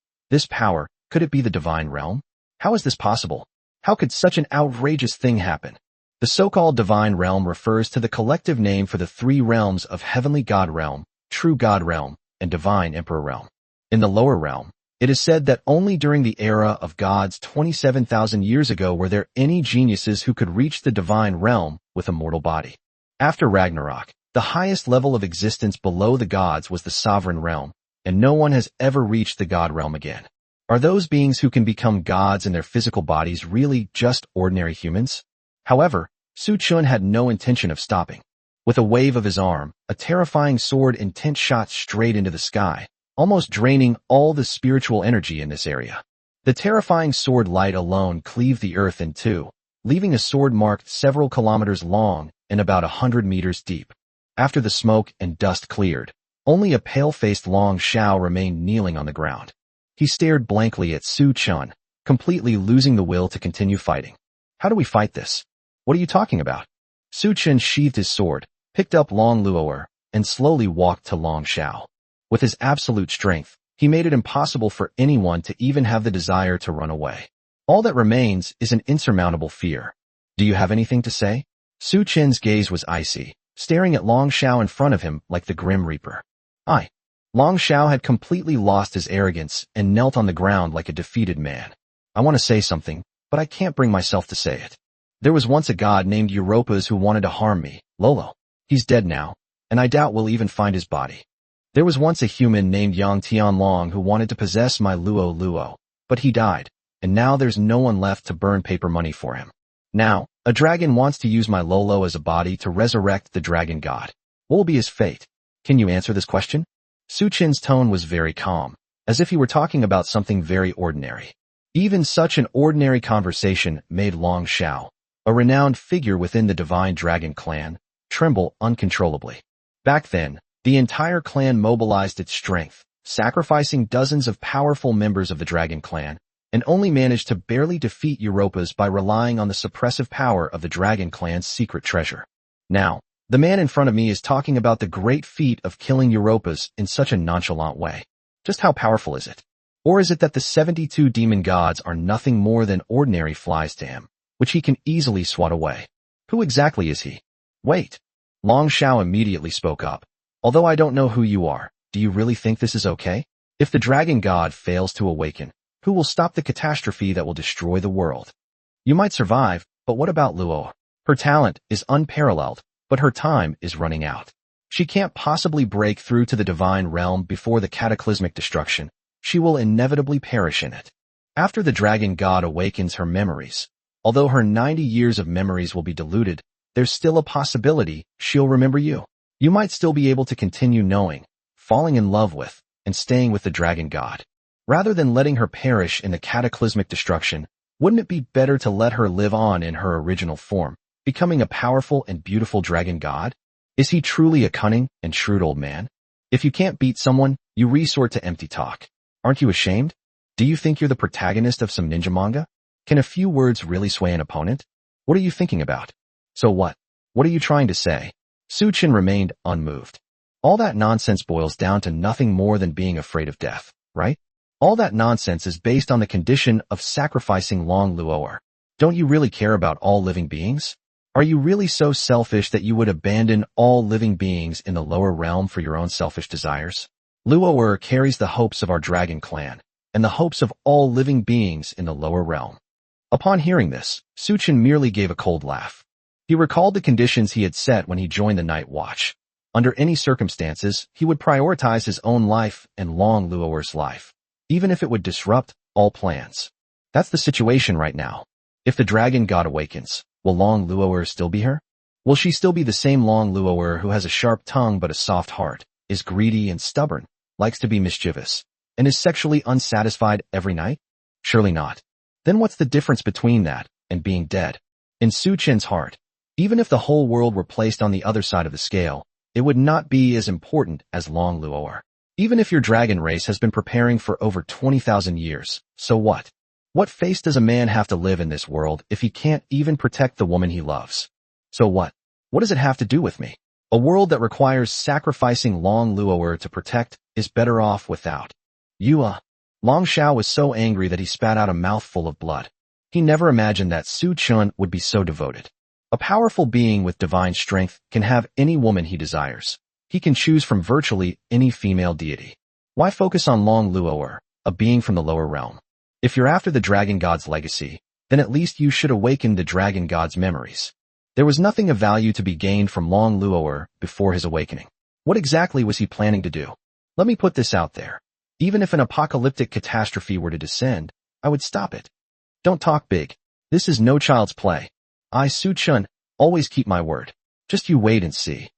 power, could it be the divine realm? How is this possible? How could such an outrageous thing happen? The so-called divine realm refers to the collective name for the three realms of heavenly god realm, true god realm, and divine emperor realm. In the lower realm, it is said that only during the era of gods 27,000 years ago were there any geniuses who could reach the divine realm with a mortal body. After Ragnarok, the highest level of existence below the gods was the sovereign realm, and no one has ever reached the god realm again. Are those beings who can become gods in their physical bodies really just ordinary humans? However, Su Chen had no intention of stopping. With a wave of his arm, a terrifying sword intent shot straight into the sky, almost draining all the spiritual energy in this area. The terrifying sword light alone cleaved the earth in two, leaving a sword marked several kilometers long and about 100 meters deep. After the smoke and dust cleared, only a pale-faced Long Xiao remained kneeling on the ground. He stared blankly at Su Chen, completely losing the will to continue fighting. How do we fight this? What are you talking about? Su Chen sheathed his sword, picked up Long Luo'er, and slowly walked to Long Xiao. With his absolute strength, he made it impossible for anyone to even have the desire to run away. All that remains is an insurmountable fear. Do you have anything to say? Su Chen's gaze was icy, staring at Long Xiao in front of him like the Grim Reaper. Long Xiao had completely lost his arrogance and knelt on the ground like a defeated man. I want to say something, but I can't bring myself to say it. There was once a god named Europas who wanted to harm me, Lolo. He's dead now, and I doubt we'll even find his body. There was once a human named Yang Tianlong who wanted to possess my Luo, but he died, and now there's no one left to burn paper money for him. Now, a dragon wants to use my Lolo as a body to resurrect the dragon god. What will be his fate? Can you answer this question? Su Chen's tone was very calm, as if he were talking about something very ordinary. Even such an ordinary conversation made Long Xiao, a renowned figure within the divine dragon clan, tremble uncontrollably. Back then, the entire clan mobilized its strength, sacrificing dozens of powerful members of the dragon clan, and only managed to barely defeat Europas by relying on the suppressive power of the dragon clan's secret treasure. Now, the man in front of me is talking about the great feat of killing Europas in such a nonchalant way. Just how powerful is it? Or is it that the 72 demon gods are nothing more than ordinary flies to him, which he can easily swat away? Who exactly is he? Wait. Long Xiao immediately spoke up. Although I don't know who you are, do you really think this is okay? If the dragon god fails to awaken, who will stop the catastrophe that will destroy the world? You might survive, but what about Luo? Her talent is unparalleled, but her time is running out. She can't possibly break through to the divine realm before the cataclysmic destruction. She will inevitably perish in it. After the dragon god awakens her memories, although her 90 years of memories will be diluted, there's still a possibility she'll remember you. You might still be able to continue knowing, falling in love with, and staying with the dragon god. Rather than letting her perish in the cataclysmic destruction, wouldn't it be better to let her live on in her original form, becoming a powerful and beautiful dragon god? Is he truly a cunning and shrewd old man? If you can't beat someone, you resort to empty talk. Aren't you ashamed? Do you think you're the protagonist of some ninja manga? Can a few words really sway an opponent? What are you thinking about? So what? What are you trying to say? Su-chin remained unmoved. All that nonsense boils down to nothing more than being afraid of death, right? All that nonsense is based on the condition of sacrificing Long Luo'er. Don't you really care about all living beings? Are you really so selfish that you would abandon all living beings in the lower realm for your own selfish desires? Luo'er carries the hopes of our dragon clan, and the hopes of all living beings in the lower realm. Upon hearing this, Su-chin merely gave a cold laugh. He recalled the conditions he had set when he joined the Night Watch. Under any circumstances, he would prioritize his own life and Long Luo'er's life, even if it would disrupt all plans. That's the situation right now. If the dragon god awakens, will Long Luo'er still be her? Will she still be the same Long Luo'er who has a sharp tongue but a soft heart, is greedy and stubborn, likes to be mischievous, and is sexually unsatisfied every night? Surely not. Then what's the difference between that and being dead? In Su-chin's heart, even if the whole world were placed on the other side of the scale, it would not be as important as Long Luo'er. Even if your dragon race has been preparing for over 20,000 years, so what? What face does a man have to live in this world if he can't even protect the woman he loves? So what? What does it have to do with me? A world that requires sacrificing Long Luo'er to protect is better off without. Long Xiao was so angry that he spat out a mouthful of blood. He never imagined that Su-chin would be so devoted. A powerful being with divine strength can have any woman he desires. He can choose from virtually any female deity. Why focus on Long Luo'er, a being from the lower realm? If you're after the dragon god's legacy, then at least you should awaken the dragon god's memories. There was nothing of value to be gained from Long Luo'er before his awakening. What exactly was he planning to do? Let me put this out there. Even if an apocalyptic catastrophe were to descend, I would stop it. Don't talk big. This is no child's play. I, Su-chin, always keep my word. Just you wait and see.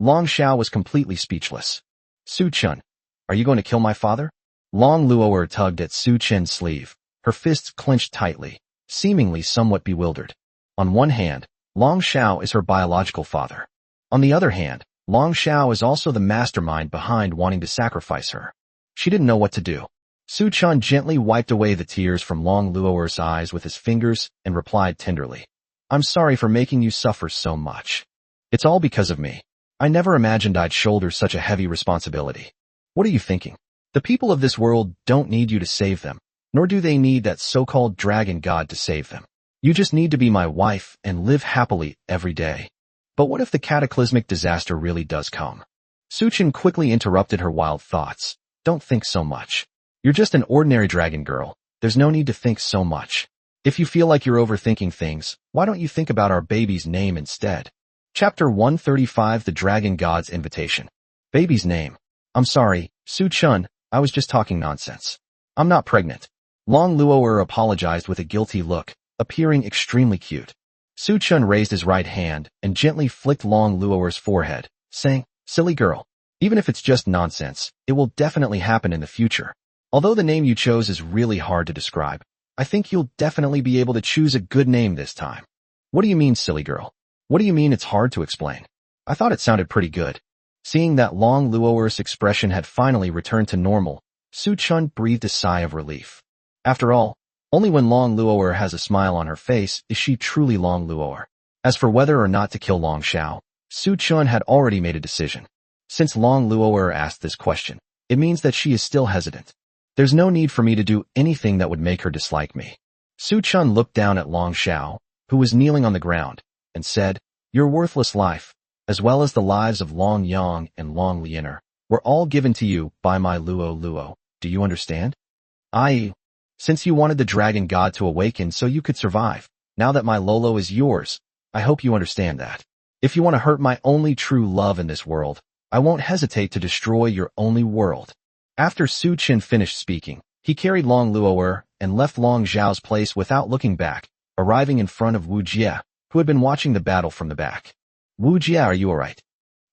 Long Xiao was completely speechless. Su-chin, are you going to kill my father? Long Luo'er tugged at Su-chin's sleeve, her fists clenched tightly, seemingly somewhat bewildered. On one hand, Long Xiao is her biological father. On the other hand, Long Xiao is also the mastermind behind wanting to sacrifice her. She didn't know what to do. Su-chin gently wiped away the tears from Long Luo'er's eyes with his fingers and replied tenderly, I'm sorry for making you suffer so much. It's all because of me. I never imagined I'd shoulder such a heavy responsibility. What are you thinking? The people of this world don't need you to save them, nor do they need that so-called dragon god to save them. You just need to be my wife and live happily every day. But what if the cataclysmic disaster really does come? Su-chin quickly interrupted her wild thoughts. Don't think so much. You're just an ordinary dragon girl. There's no need to think so much. If you feel like you're overthinking things, why don't you think about our baby's name instead? Chapter 135 The Dragon God's Invitation. Baby's name. I'm sorry, Su-chin, I was just talking nonsense. I'm not pregnant. Long Luo'er apologized with a guilty look, appearing extremely cute. Su-chin raised his right hand and gently flicked Long Luo'er's forehead, saying, Silly girl. Even if it's just nonsense, it will definitely happen in the future. Although the name you chose is really hard to describe, I think you'll definitely be able to choose a good name this time. What do you mean, silly girl? What do you mean it's hard to explain? I thought it sounded pretty good. Seeing that Long Luo'er's expression had finally returned to normal, Su-chin breathed a sigh of relief. After all, only when Long Luo'er has a smile on her face is she truly Long Luo'er. As for whether or not to kill Long Xiao, Su-chin had already made a decision. Since Long Luo'er asked this question, it means that she is still hesitant. There's no need for me to do anything that would make her dislike me. Su-chin looked down at Long Xiao, who was kneeling on the ground, and said, Your worthless life, as well as the lives of Long Yang and Long Liener, were all given to you by my Luo. Do you understand? Since you wanted the dragon god to awaken so you could survive, now that my Lolo is yours, I hope you understand that. If you want to hurt my only true love in this world, I won't hesitate to destroy your only world. After Su-chin finished speaking, he carried Long Luo'er and left Long Zhao's place without looking back, arriving in front of Wu Jie, who had been watching the battle from the back. Wu Jia, are you alright?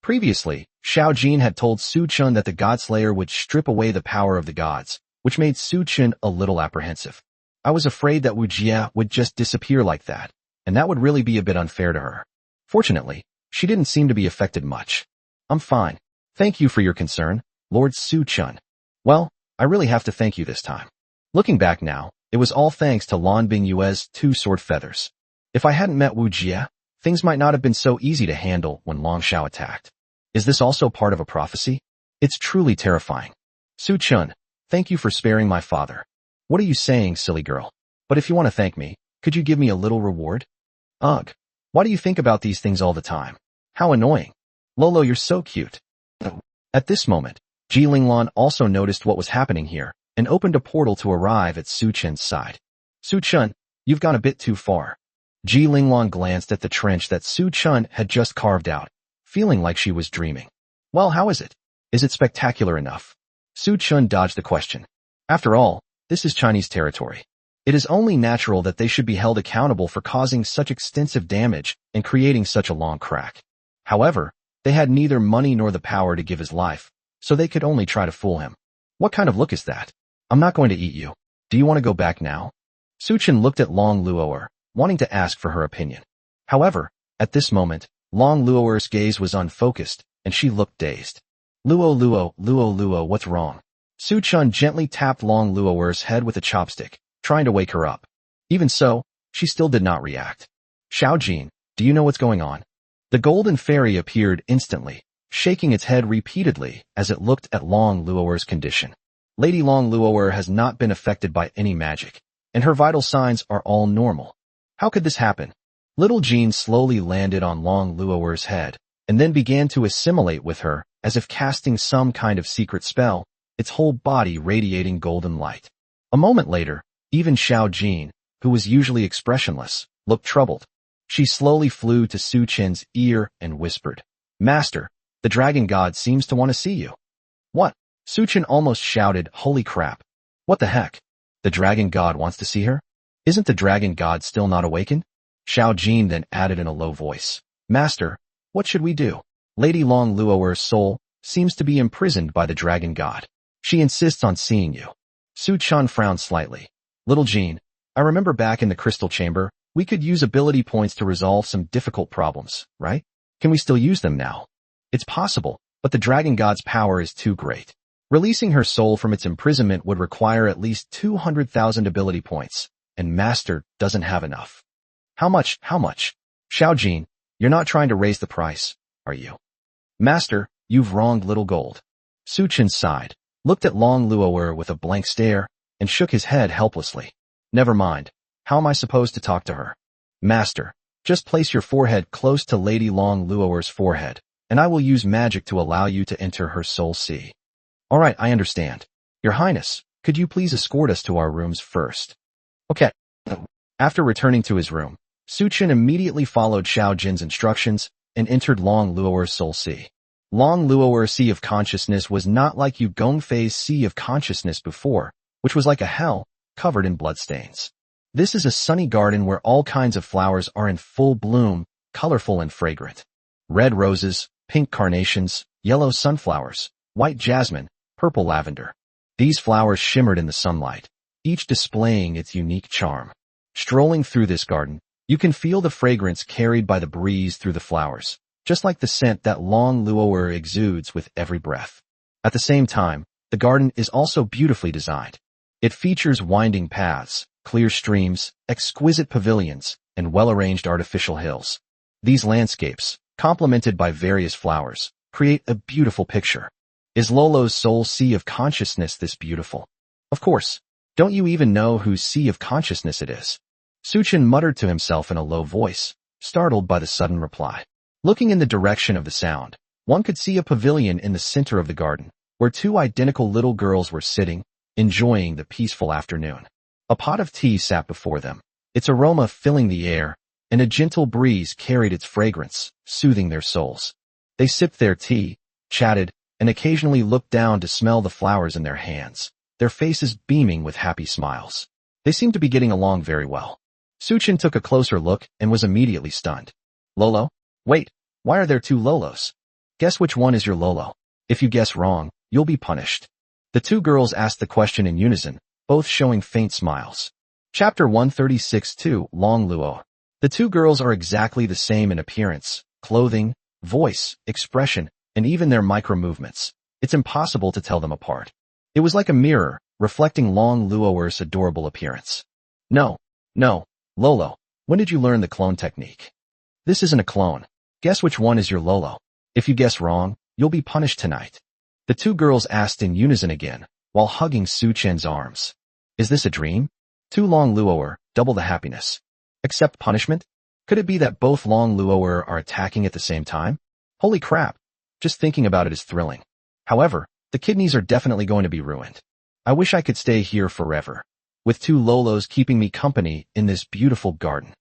Previously, Xiao Jin had told Su Chun that the Godslayer would strip away the power of the gods, which made Su Chun a little apprehensive. I was afraid that Wu Jia would just disappear like that, and that would really be a bit unfair to her. Fortunately, she didn't seem to be affected much. I'm fine. Thank you for your concern, Lord Su Chun. Well, I really have to thank you this time. Looking back now, it was all thanks to Lan Bingyue's 2 sword feathers. If I hadn't met Wu Jia, things might not have been so easy to handle when Long Xiao attacked. Is this also part of a prophecy? It's truly terrifying. Su Chun, thank you for sparing my father. What are you saying, silly girl? But if you want to thank me, could you give me a little reward? Ugh. Why do you think about these things all the time? How annoying. Lolo, you're so cute. At this moment, Ji Linglan also noticed what was happening here and opened a portal to arrive at Su Chun's side. Su Chun, you've gone a bit too far. Ji Linglan glanced at the trench that Su Chun had just carved out, feeling like she was dreaming. Well, how is it? Is it spectacular enough? Su Chun dodged the question. After all, this is Chinese territory. It is only natural that they should be held accountable for causing such extensive damage and creating such a long crack. However, they had neither money nor the power to give his life, so they could only try to fool him. What kind of look is that? I'm not going to eat you. Do you want to go back now? Su Chun looked at Long Luo'er, wanting to ask for her opinion. However, at this moment, Long Luo'er's gaze was unfocused, and she looked dazed. Luo, what's wrong? Su Chun gently tapped Long Luo'er's head with a chopstick, trying to wake her up. Even so, she still did not react. Xiao Jin, do you know what's going on? The golden fairy appeared instantly, shaking its head repeatedly as it looked at Long Luo'er's condition. Lady Long Luo'er has not been affected by any magic, and her vital signs are all normal. How could this happen? Little Jean slowly landed on Long Luo'er's head, and then began to assimilate with her, as if casting some kind of secret spell, its whole body radiating golden light. A moment later, even Xiao Jin, who was usually expressionless, looked troubled. She slowly flew to Su Chen's ear and whispered, Master, the dragon god seems to want to see you. What? Su Chen almost shouted, holy crap. What the heck? The dragon god wants to see her? Isn't the dragon god still not awakened? Xiao Jin then added in a low voice, Master, what should we do? Lady Long Luo'er's soul seems to be imprisoned by the dragon god. She insists on seeing you. Su Chun frowned slightly. Little Jean, I remember back in the crystal chamber, we could use ability points to resolve some difficult problems, right? Can we still use them now? It's possible, but the dragon god's power is too great. Releasing her soul from its imprisonment would require at least 200,000 ability points, and Master doesn't have enough. How much? Xiao Jin, you're not trying to raise the price, are you? Master, you've wronged little gold. Su Chen sighed, looked at Long Luo'er with a blank stare, and shook his head helplessly. Never mind. How am I supposed to talk to her? Master, just place your forehead close to Lady Long Luo'er's forehead, and I will use magic to allow you to enter her soul sea. All right, I understand. Your Highness, could you please escort us to our rooms first? Okay. After returning to his room, Su Chen immediately followed Xiao Jin's instructions and entered Long Luo'er's soul sea. Long Luo'er's sea of consciousness was not like Yu Gongfei's sea of consciousness before, which was like a hell, covered in bloodstains. This is a sunny garden where all kinds of flowers are in full bloom, colorful and fragrant. Red roses, pink carnations, yellow sunflowers, white jasmine, purple lavender. These flowers shimmered in the sunlight, each displaying its unique charm. Strolling through this garden, you can feel the fragrance carried by the breeze through the flowers, just like the scent that Long Luo'er exudes with every breath. At the same time, the garden is also beautifully designed. It features winding paths, clear streams, exquisite pavilions, and well-arranged artificial hills. These landscapes, complemented by various flowers, create a beautiful picture. Is Lolo's soul sea of consciousness this beautiful? Of course. Don't you even know whose sea of consciousness it is? Su Chen muttered to himself in a low voice, startled by the sudden reply. Looking in the direction of the sound, one could see a pavilion in the center of the garden, where 2 identical little girls were sitting, enjoying the peaceful afternoon. A pot of tea sat before them, its aroma filling the air, and a gentle breeze carried its fragrance, soothing their souls. They sipped their tea, chatted, and occasionally looked down to smell the flowers in their hands, their faces beaming with happy smiles. They seemed to be getting along very well. Suchin took a closer look and was immediately stunned. Lolo? Wait, why are there two Lolos? Guess which one is your Lolo. If you guess wrong, you'll be punished. The two girls asked the question in unison, both showing faint smiles. Chapter 136-2 Long Luo. The two girls are exactly the same in appearance, clothing, voice, expression, and even their micro-movements. It's impossible to tell them apart. It was like a mirror, reflecting Long Luo's adorable appearance. No, Lolo, when did you learn the clone technique? This isn't a clone. Guess which one is your Lolo. If you guess wrong, you'll be punished tonight. The two girls asked in unison again, while hugging Suchin's arms. Is this a dream? Two Long Luo, double the happiness. Accept punishment? Could it be that both Long Luo are attacking at the same time? Holy crap. Just thinking about it is thrilling. However, the kidneys are definitely going to be ruined. I wish I could stay here forever, with two Lolos keeping me company in this beautiful garden.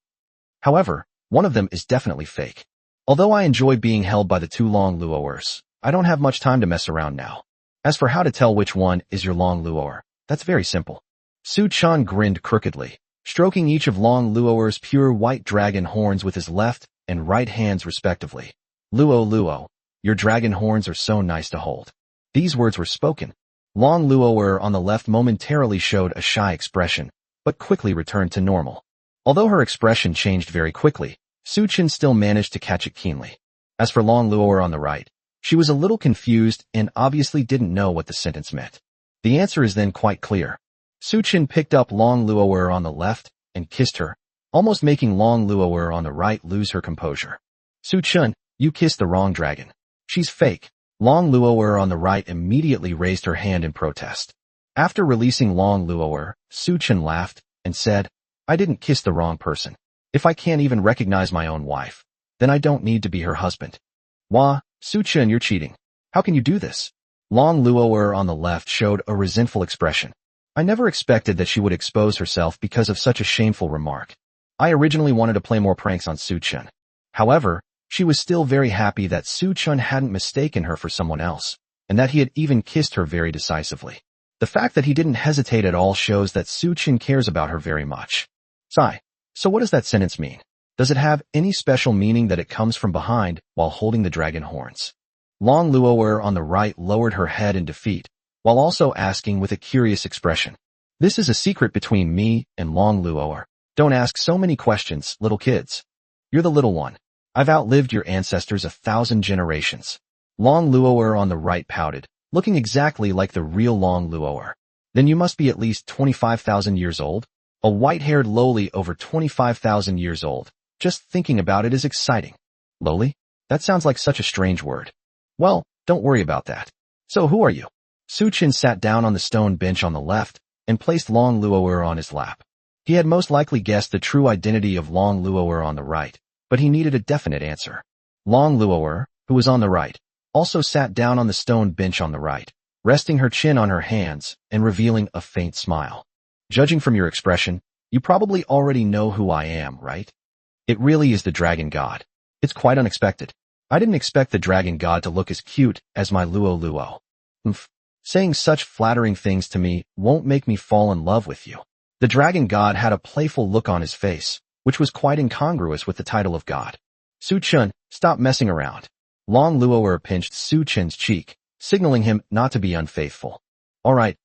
However, one of them is definitely fake. Although I enjoy being held by the two Long Luoers, I don't have much time to mess around now. As for how to tell which one is your Long Luoer, that's very simple. Suchin grinned crookedly, stroking each of Long Luo's pure white dragon horns with his left and right hands respectively. Luo, your dragon horns are so nice to hold. These words were spoken. Long Luo on the left momentarily showed a shy expression, but quickly returned to normal. Although her expression changed very quickly, Suchin still managed to catch it keenly. As for Long Luo on the right, she was a little confused and obviously didn't know what the sentence meant. The answer is then quite clear. Suchin picked up Long Luo on the left and kissed her, almost making Long Luo on the right lose her composure. Suchin, you kissed the wrong dragon. She's fake. Long Luo on the right immediately raised her hand in protest. After releasing Long Luo, Suchin laughed and said, I didn't kiss the wrong person. If I can't even recognize my own wife, then I don't need to be her husband. Wah, Suchin, you're cheating. How can you do this? Long Luo on the left showed a resentful expression. I never expected that she would expose herself because of such a shameful remark. I originally wanted to play more pranks on Suchin. However, she was still very happy that Suchin hadn't mistaken her for someone else, and that he had even kissed her very decisively. The fact that he didn't hesitate at all shows that Suchin cares about her very much. Sigh. So what does that sentence mean? Does it have any special meaning that it comes from behind while holding the dragon horns? Long Luo on the right lowered her head in defeat, while also asking with a curious expression. This is a secret between me and Long Luo. Don't ask so many questions, little kids. You're the little one. I've outlived your ancestors 1,000 generations. Long Luo on the right pouted, looking exactly like the real Long Luo. Then you must be at least 25,000 years old? A white-haired Loli over 25,000 years old. Just thinking about it is exciting. Loli? That sounds like such a strange word. Well, don't worry about that. So who are you? Suchin sat down on the stone bench on the left and placed Long Luo on his lap. He had most likely guessed the true identity of Long Luo on the right, but he needed a definite answer. Long Luo, who was on the right, also sat down on the stone bench on the right, resting her chin on her hands and revealing a faint smile. Judging from your expression, you probably already know who I am, right? It really is the dragon god. It's quite unexpected. I didn't expect the dragon god to look as cute as my Luo. Saying such flattering things to me won't make me fall in love with you. The dragon god had a playful look on his face, which was quite incongruous with the title of god. Suchin, stop messing around. Long Luo pinched Suchin's cheek, signaling him not to be unfaithful. All right,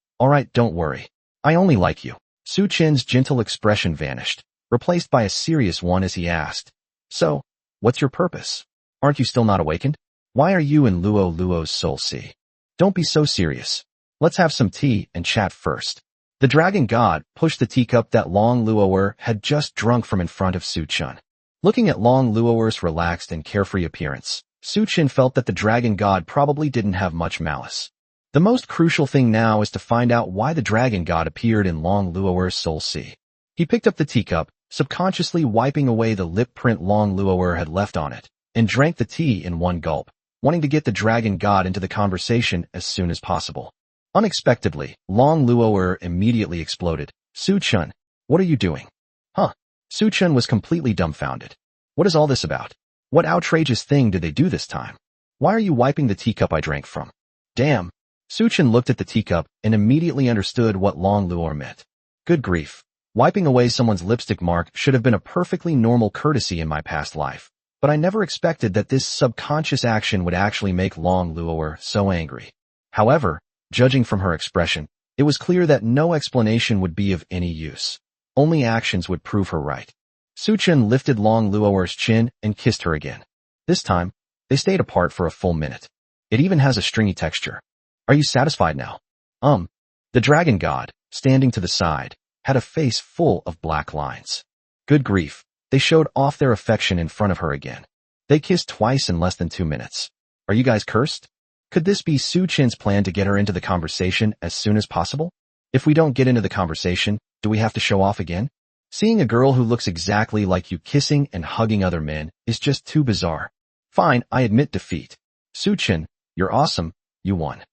don't worry. I only like you. Suchin's gentle expression vanished, replaced by a serious one as he asked, So, what's your purpose? Aren't you still not awakened? Why are you in Luo's soul sea? Don't be so serious. Let's have some tea and chat first. The dragon god pushed the teacup that Long Luo had just drunk from in front of Suchin. Looking at Long Luo's relaxed and carefree appearance, Suchin felt that the dragon god probably didn't have much malice. The most crucial thing now is to find out why the dragon god appeared in Long Luo's soul sea. He picked up the teacup, subconsciously wiping away the lip print Long Luo had left on it, and drank the tea in one gulp, wanting to get the dragon god into the conversation as soon as possible. Unexpectedly, Long Luo immediately exploded. Suchin, what are you doing? Huh? Suchin was completely dumbfounded. What is all this about? What outrageous thing did they do this time? Why are you wiping the teacup I drank from? Damn. Suchin looked at the teacup and immediately understood what Long Luo meant. Good grief. Wiping away someone's lipstick mark should have been a perfectly normal courtesy in my past life, but I never expected that this subconscious action would actually make Long Luo'er so angry. However, judging from her expression, it was clear that no explanation would be of any use. Only actions would prove her right. Suchun lifted Long Luo'er's chin and kissed her again. This time, they stayed apart for a full minute. It even has a stringy texture. Are you satisfied now? The dragon god, standing to the side, had a face full of black lines. Good grief, they showed off their affection in front of her again. They kissed twice in less than 2 minutes. Are you guys cursed? Could this be Suchun's plan to get her into the conversation as soon as possible? If we don't get into the conversation, do we have to show off again? Seeing a girl who looks exactly like you kissing and hugging other men is just too bizarre. Fine, I admit defeat. Suchun, you're awesome, you won.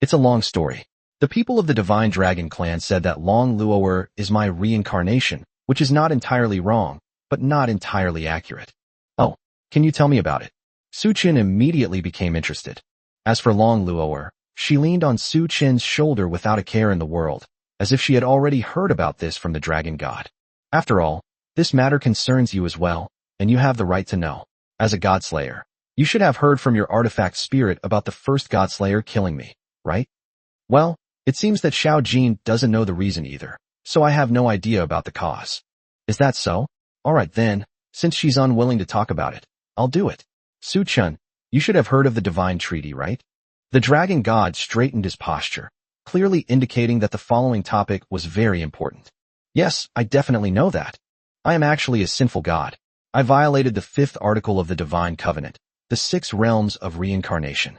It's a long story. The people of the Divine Dragon clan said that Long Luo'er is my reincarnation, which is not entirely wrong, but not entirely accurate. Oh, can you tell me about it? Suchun immediately became interested. As for Long Luo'er, she leaned on Suchun's shoulder without a care in the world, as if she had already heard about this from the dragon god. After all, this matter concerns you as well, and you have the right to know. As a godslayer, you should have heard from your artifact spirit about the first godslayer killing me, right? Well, it seems that Xiao Jin doesn't know the reason either, so I have no idea about the cause. Is that so? Alright then, since she's unwilling to talk about it, I'll do it. Suchun, you should have heard of the divine treaty, right? The dragon god straightened his posture, clearly indicating that the following topic was very important. Yes, I definitely know that. I am actually a sinful god. I violated the 5th article of the divine covenant, the 6 realms of reincarnation.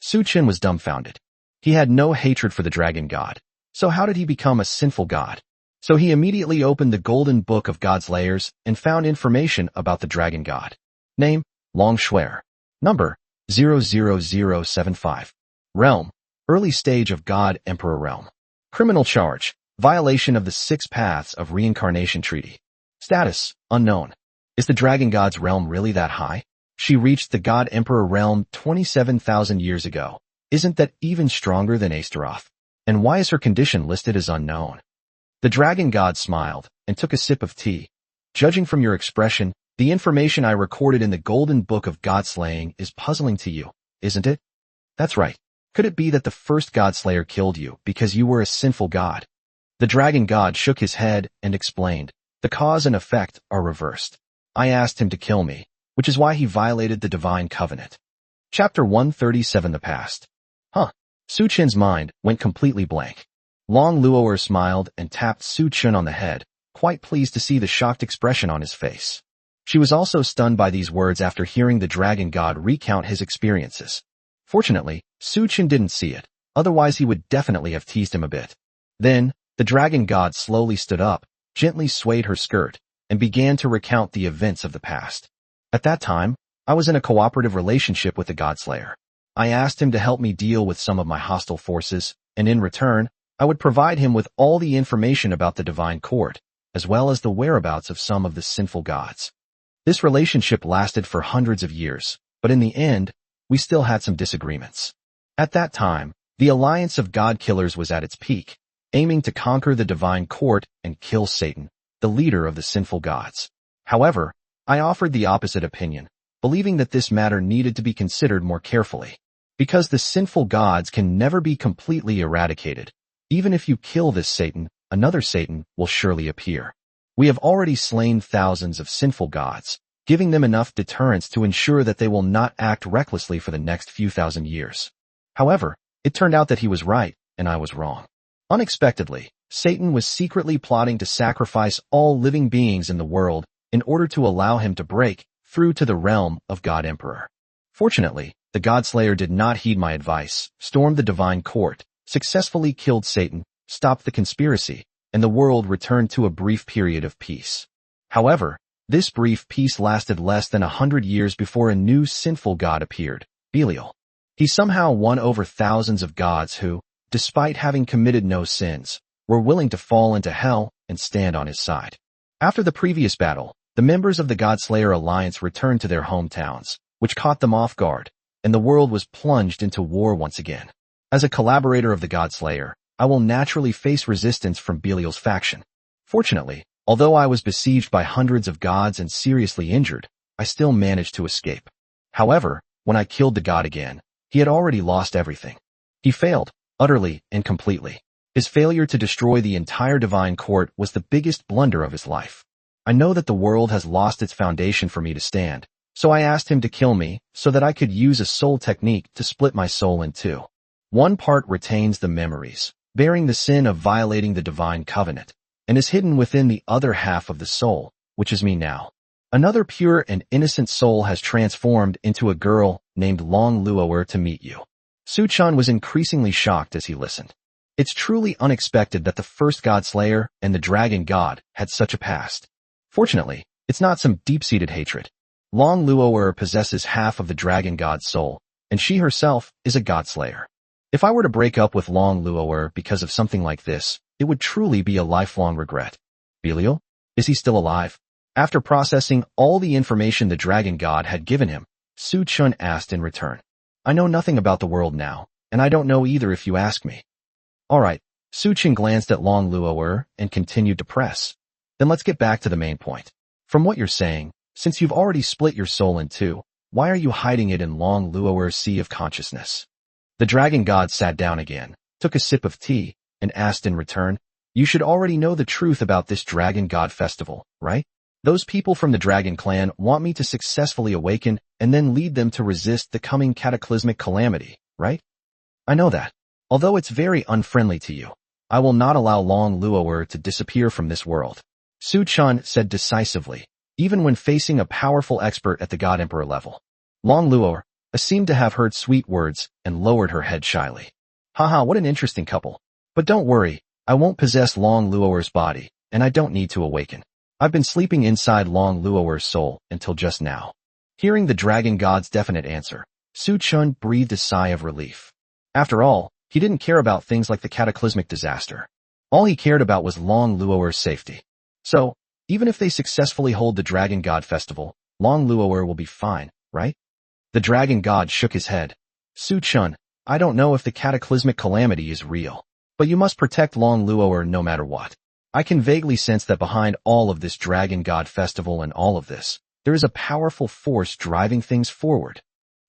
Suchun was dumbfounded. He had no hatred for the dragon god, so how did he become a sinful god? So he immediately opened the golden book of God's layers and found information about the dragon god. Name, Long Shuer. Number, 00075. Realm, early stage of God Emperor realm. Criminal charge, violation of the 6 paths of reincarnation treaty. Status, unknown. Is the dragon god's realm really that high? She reached the God Emperor realm 27,000 years ago. Isn't that even stronger than Astaroth? And why is her condition listed as unknown? The dragon god smiled and took a sip of tea. Judging from your expression, the information I recorded in the golden book of godslaying is puzzling to you, isn't it? That's right. Could it be that the first godslayer killed you because you were a sinful god? The dragon god shook his head and explained, the cause and effect are reversed. I asked him to kill me, which is why he violated the divine covenant. Chapter 137 The Past. Suchun's mind went completely blank. Long Luo'er smiled and tapped Suchun on the head, quite pleased to see the shocked expression on his face. She was also stunned by these words after hearing the dragon god recount his experiences. Fortunately, Suchun didn't see it, otherwise he would definitely have teased him a bit. Then, the dragon god slowly stood up, gently swayed her skirt, and began to recount the events of the past. At that time, I was in a cooperative relationship with the Godslayer. I asked him to help me deal with some of my hostile forces, and in return, I would provide him with all the information about the divine court, as well as the whereabouts of some of the sinful gods. This relationship lasted for hundreds of years, but in the end, we still had some disagreements. At that time, the alliance of god-killers was at its peak, aiming to conquer the divine court and kill Satan, the leader of the sinful gods. However, I offered the opposite opinion, believing that this matter needed to be considered more carefully. Because the sinful gods can never be completely eradicated. Even if you kill this Satan, another Satan will surely appear. We have already slain thousands of sinful gods, giving them enough deterrence to ensure that they will not act recklessly for the next few thousand years. However, it turned out that he was right, and I was wrong. Unexpectedly, Satan was secretly plotting to sacrifice all living beings in the world in order to allow him to break through to the realm of God Emperor. Fortunately, the Godslayer did not heed my advice, stormed the divine court, successfully killed Satan, stopped the conspiracy, and the world returned to a brief period of peace. However, this brief peace lasted less than 100 years before a new sinful god appeared, Belial. He somehow won over thousands of gods who, despite having committed no sins, were willing to fall into hell and stand on his side. After the previous battle, the members of the Godslayer Alliance returned to their hometowns, which caught them off guard, and the world was plunged into war once again. As a collaborator of the Godslayer, I will naturally face resistance from Belial's faction. Fortunately, although I was besieged by hundreds of gods and seriously injured, I still managed to escape. However, when I killed the god again, he had already lost everything. He failed, utterly and completely. His failure to destroy the entire divine court was the biggest blunder of his life. I know that the world has lost its foundation for me to stand, so I asked him to kill me so that I could use a soul technique to split my soul in two. One part retains the memories, bearing the sin of violating the divine covenant, and is hidden within the other half of the soul, which is me now. Another pure and innocent soul has transformed into a girl named Long Luoer to meet you. Su-chan was increasingly shocked as he listened. It's truly unexpected that the first god slayer and the dragon god had such a past. Fortunately, it's not some deep-seated hatred. Long Luoer possesses half of the dragon god's soul, and she herself is a god slayer. If I were to break up with Long Luoer because of something like this, it would truly be a lifelong regret. Belial? Is he still alive? After processing all the information the dragon god had given him, Su-chun asked in return. I know nothing about the world now, and I don't know either if you ask me. Alright, Su-chun glanced at Long Luoer and continued to press. Then let's get back to the main point. From what you're saying, since you've already split your soul in two, why are you hiding it in Long Luoer's sea of consciousness? The dragon god sat down again, took a sip of tea, and asked in return, you should already know the truth about this dragon god festival, right? Those people from the dragon clan want me to successfully awaken and then lead them to resist the coming cataclysmic calamity, right? I know that. Although it's very unfriendly to you, I will not allow Long Luoer to disappear from this world. Su-chan said decisively, even when facing a powerful expert at the God Emperor level. Long Luoer seemed to have heard sweet words and lowered her head shyly. Haha, what an interesting couple. But don't worry, I won't possess Long Luoer's body, and I don't need to awaken. I've been sleeping inside Long Luoer's soul until just now. Hearing the dragon god's definite answer, Su-chun breathed a sigh of relief. After all, he didn't care about things like the cataclysmic disaster. All he cared about was Long Luoer's safety. So, even if they successfully hold the Dragon God Festival, Long Luoer will be fine, right? The Dragon God shook his head. Su-chun, I don't know if the cataclysmic calamity is real, but you must protect Long Luoer no matter what. I can vaguely sense that behind all of this Dragon God Festival and all of this, there is a powerful force driving things forward.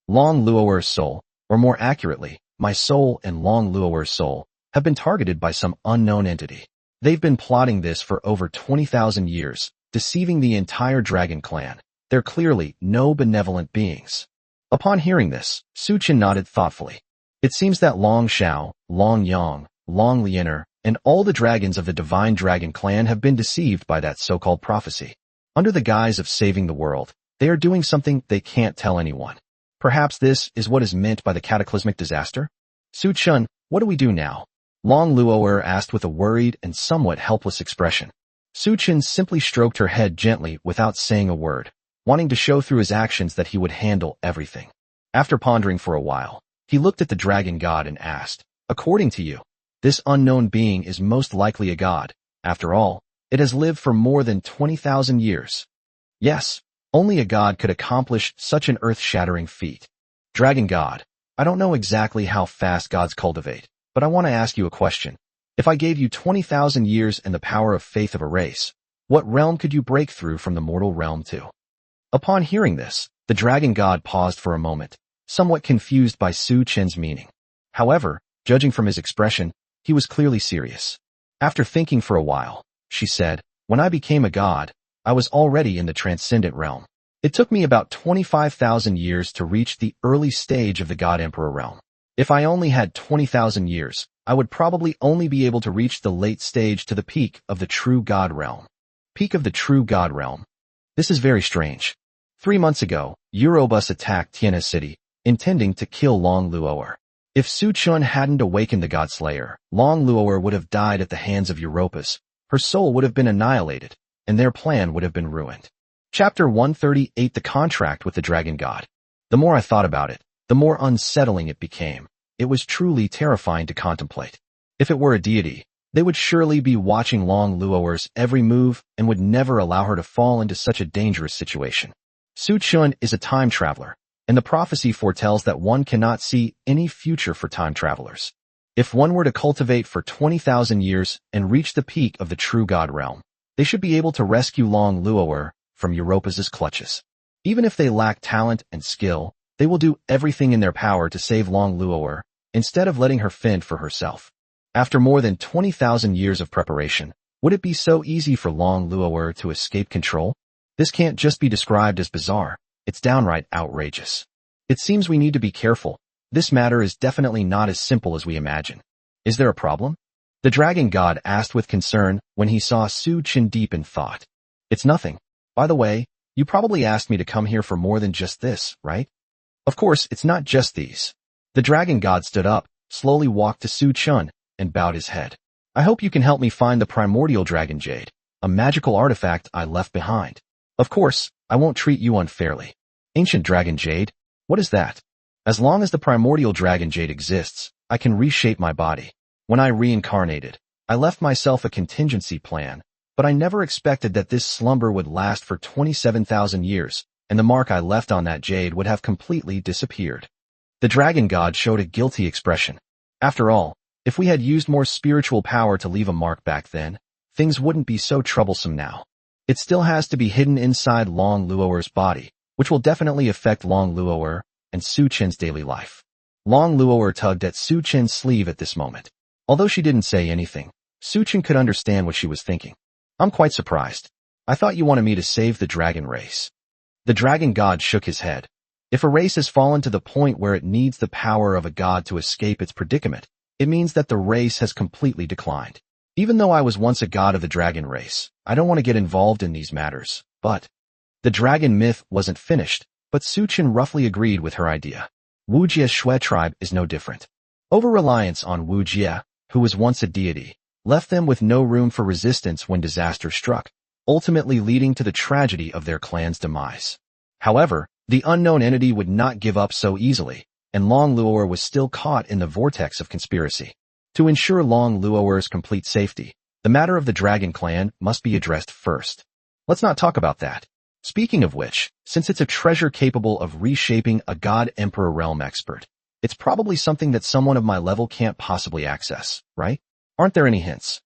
Long Luoer's soul, or more accurately, my soul and Long Luoer's soul, have been targeted by some unknown entity. They've been plotting this for over 20,000 years, deceiving the entire dragon clan. They're clearly no benevolent beings. Upon hearing this, Su-chan nodded thoughtfully. It seems that Long Shao, Long Yang, Long Liener, and all the dragons of the divine dragon clan have been deceived by that so-called prophecy. Under the guise of saving the world, they are doing something they can't tell anyone. Perhaps this is what is meant by the cataclysmic disaster? Su-chun, what do we do now? Long Luoer asked with a worried and somewhat helpless expression. Su-chun simply stroked her head gently without saying a word, wanting to show through his actions that he would handle everything. After pondering for a while, he looked at the dragon god and asked, according to you, this unknown being is most likely a god. After all, it has lived for more than 20,000 years. Yes, only a god could accomplish such an earth-shattering feat. Dragon god, I don't know exactly how fast gods cultivate, but I want to ask you a question. If I gave you 20,000 years and the power of faith of a race, what realm could you break through from the mortal realm to? Upon hearing this, the dragon god paused for a moment, somewhat confused by Su-chen's meaning. However, judging from his expression, he was clearly serious. After thinking for a while, she said, when I became a god, I was already in the transcendent realm. It took me about 25,000 years to reach the early stage of the God Emperor realm. If I only had 20,000 years, I would probably only be able to reach the late stage to the peak of the true God realm. Peak of the true God realm. This is very strange. 3 months ago, Eurobus attacked Tianhe City, intending to kill Long Luoer. If Su-chun hadn't awakened the God Slayer, Long Luoer would have died at the hands of Europus. Her soul would have been annihilated, and their plan would have been ruined. Chapter 138, The Contract with the Dragon God. The more I thought about it, the more unsettling it became. It was truly terrifying to contemplate. If it were a deity, they would surely be watching Long Luoer's every move and would never allow her to fall into such a dangerous situation. Su-chun is a time traveler, and the prophecy foretells that one cannot see any future for time travelers. If one were to cultivate for 20,000 years and reach the peak of the true God realm, They should be able to rescue Long Luo'er from Europa's clutches. Even if they lack talent and skill, they will do everything in their power to save Long Luo'er, instead of letting her fend for herself. After more than 20,000 years of preparation, would it be so easy for Long Luo'er to escape control? This can't just be described as bizarre, it's downright outrageous. It seems we need to be careful. This matter is definitely not as simple as we imagine. Is there a problem? The dragon god asked with concern when he saw Su Chen deep in thought. It's nothing. By the way, you probably asked me to come here for more than just this, right? Of course, it's not just these. The dragon god stood up, slowly walked to Su Chen, and bowed his head. I hope you can help me find the primordial dragon jade, a magical artifact I left behind. Of course, I won't treat you unfairly. Ancient dragon jade? What is that? As long as the primordial dragon jade exists, I can reshape my body. When I reincarnated, I left myself a contingency plan, but I never expected that this slumber would last for 27,000 years, and the mark I left on that jade would have completely disappeared. The dragon god showed a guilty expression. After all, if we had used more spiritual power to leave a mark back then, things wouldn't be so troublesome now. It still has to be hidden inside Long Luo'er's body, which will definitely affect Long Luo'er and Su Chen's daily life. Long Luo'er tugged at Su Chen's sleeve at this moment. Although she didn't say anything, Su Chen could understand what she was thinking. I'm quite surprised. I thought you wanted me to save the dragon race. The dragon god shook his head. If a race has fallen to the point where it needs the power of a god to escape its predicament, it means that the race has completely declined. Even though I was once a god of the dragon race, I don't want to get involved in these matters, but the dragon myth wasn't finished, but Su Chen roughly agreed with her idea. Wu Jie's Shui tribe is no different. Over-reliance on Wu Jie, who was once a deity, left them with no room for resistance when disaster struck, ultimately leading to the tragedy of their clan's demise. However, the unknown entity would not give up so easily, and Long Luo'er was still caught in the vortex of conspiracy. To ensure Long Luo'er's complete safety, the matter of the dragon clan must be addressed first. Let's not talk about that. Speaking of which, since it's a treasure capable of reshaping a god-emperor realm expert, it's probably something that someone of my level can't possibly access, right? Aren't there any hints?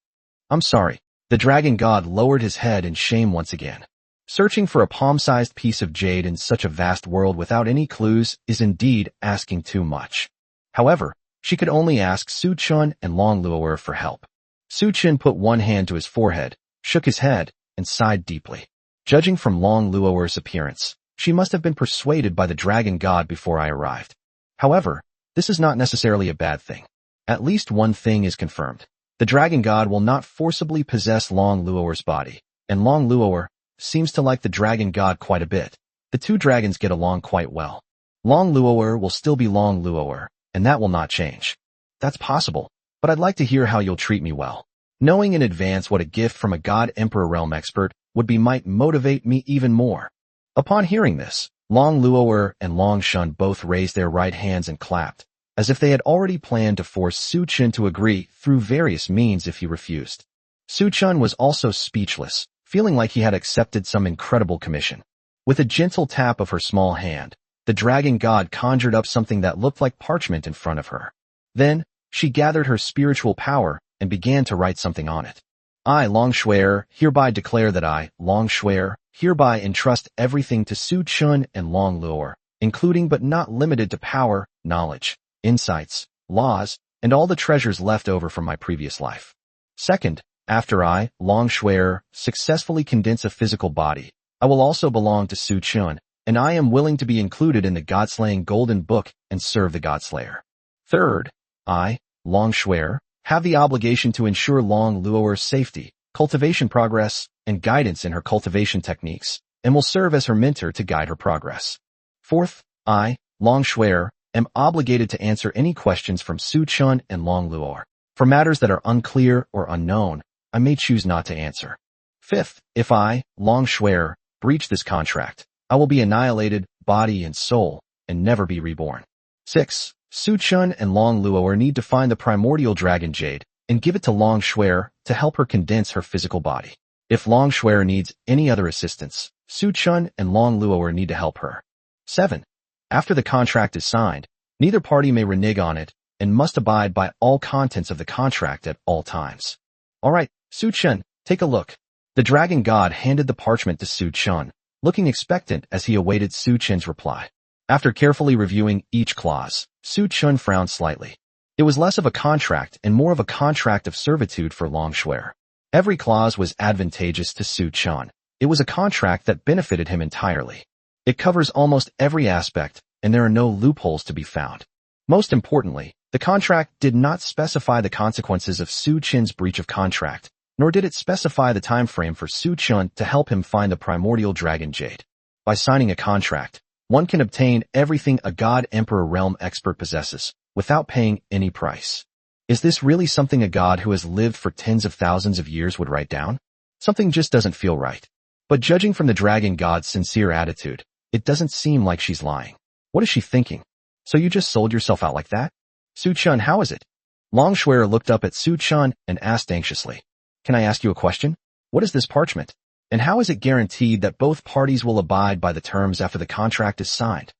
I'm sorry. The dragon god lowered his head in shame once again. Searching for a palm-sized piece of jade in such a vast world without any clues is indeed asking too much. However, she could only ask Su Chen and Long Luo'er for help. Su Chen put one hand to his forehead, shook his head, and sighed deeply. Judging from Long Luo'er's appearance, she must have been persuaded by the dragon god before I arrived. However, this is not necessarily a bad thing. At least one thing is confirmed. The dragon god will not forcibly possess Long Luo'er's body, and Long Luo'er seems to like the dragon god quite a bit. The two dragons get along quite well. Long Luo'er will still be Long Luo'er, and that will not change. That's possible, but I'd like to hear how you'll treat me well. Knowing in advance what a gift from a god-emperor realm expert would be might motivate me even more. Upon hearing this, Long Luo'er and Long Shun both raised their right hands and clapped, as if they had already planned to force Su Chen to agree through various means if he refused. Su Chen was also speechless, feeling like he had accepted some incredible commission. With a gentle tap of her small hand, the dragon god conjured up something that looked like parchment in front of her. Then, she gathered her spiritual power and began to write something on it. I, Long Shuer, hereby declare that I, Long Shuer, hereby entrust everything to Su Chen and Long Luo'er, including but not limited to power, knowledge, insights, laws, and all the treasures left over from my previous life. Second, after I, Long Shuer, successfully condense a physical body, I will also belong to Su Chen, and I am willing to be included in the God-slaying Golden Book and serve the God-slayer. Third, I, Long Shuer, have the obligation to ensure Long Luo'er's safety, cultivation progress, and guidance in her cultivation techniques, and will serve as her mentor to guide her progress. Fourth, I, Long Shuer, am obligated to answer any questions from Su Chen and Long Luo'er. For matters that are unclear or unknown, I may choose not to answer. Fifth, if I, Long Shuer, breach this contract, I will be annihilated, body and soul, and never be reborn. 6. Su Chen and Long Luo'er need to find the primordial dragon jade and give it to Long Shuer to help her condense her physical body. If Long Shuer needs any other assistance, Su Chen and Long Luo'er need to help her. 7. After the contract is signed, neither party may renege on it and must abide by all contents of the contract at all times. Alright, Su Chen, take a look. The dragon god handed the parchment to Su Chun, looking expectant as he awaited Su Chen's reply. After carefully reviewing each clause, Su Chun frowned slightly. It was less of a contract and more of a contract of servitude for Long Shuer. Every clause was advantageous to Su Chun. It was a contract that benefited him entirely. It covers almost every aspect, and there are no loopholes to be found. Most importantly, the contract did not specify the consequences of Su Chen's breach of contract, nor did it specify the time frame for Su Chun to help him find the primordial dragon jade. By signing a contract, one can obtain everything a God Emperor realm expert possesses, without paying any price. Is this really something a god who has lived for tens of thousands of years would write down? Something just doesn't feel right. But judging from the dragon god's sincere attitude, it doesn't seem like she's lying. What is she thinking? So you just sold yourself out like that? Su Chun, how is it? Long Shuer looked up at Su Chun and asked anxiously. Can I ask you a question? What is this parchment? And how is it guaranteed that both parties will abide by the terms after the contract is signed?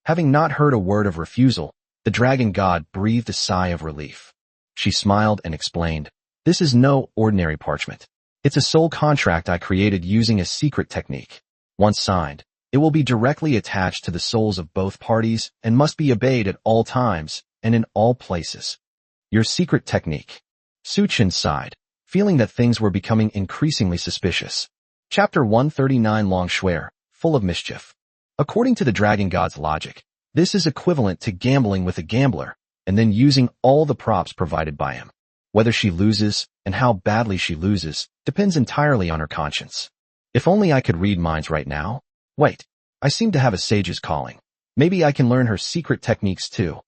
Having not heard a word of refusal, the dragon god breathed a sigh of relief. She smiled and explained, this is no ordinary parchment. It's a soul contract I created using a secret technique. Once signed, it will be directly attached to the souls of both parties and must be obeyed at all times and in all places. Your secret technique. Su Chun sighed, feeling that things were becoming increasingly suspicious. Chapter 139 Long Shuer, full of mischief. According to the dragon god's logic, this is equivalent to gambling with a gambler, and then using all the props provided by him. Whether she loses, and how badly she loses, depends entirely on her conscience. If only I could read minds right now. Wait, I seem to have a sage's calling. Maybe I can learn her secret techniques too.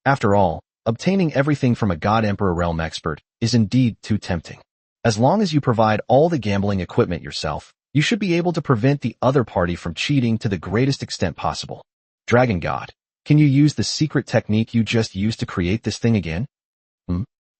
After all, obtaining everything from a God Emperor realm expert is indeed too tempting. As long as you provide all the gambling equipment yourself, you should be able to prevent the other party from cheating to the greatest extent possible. Dragon God, can you use the secret technique you just used to create this thing again?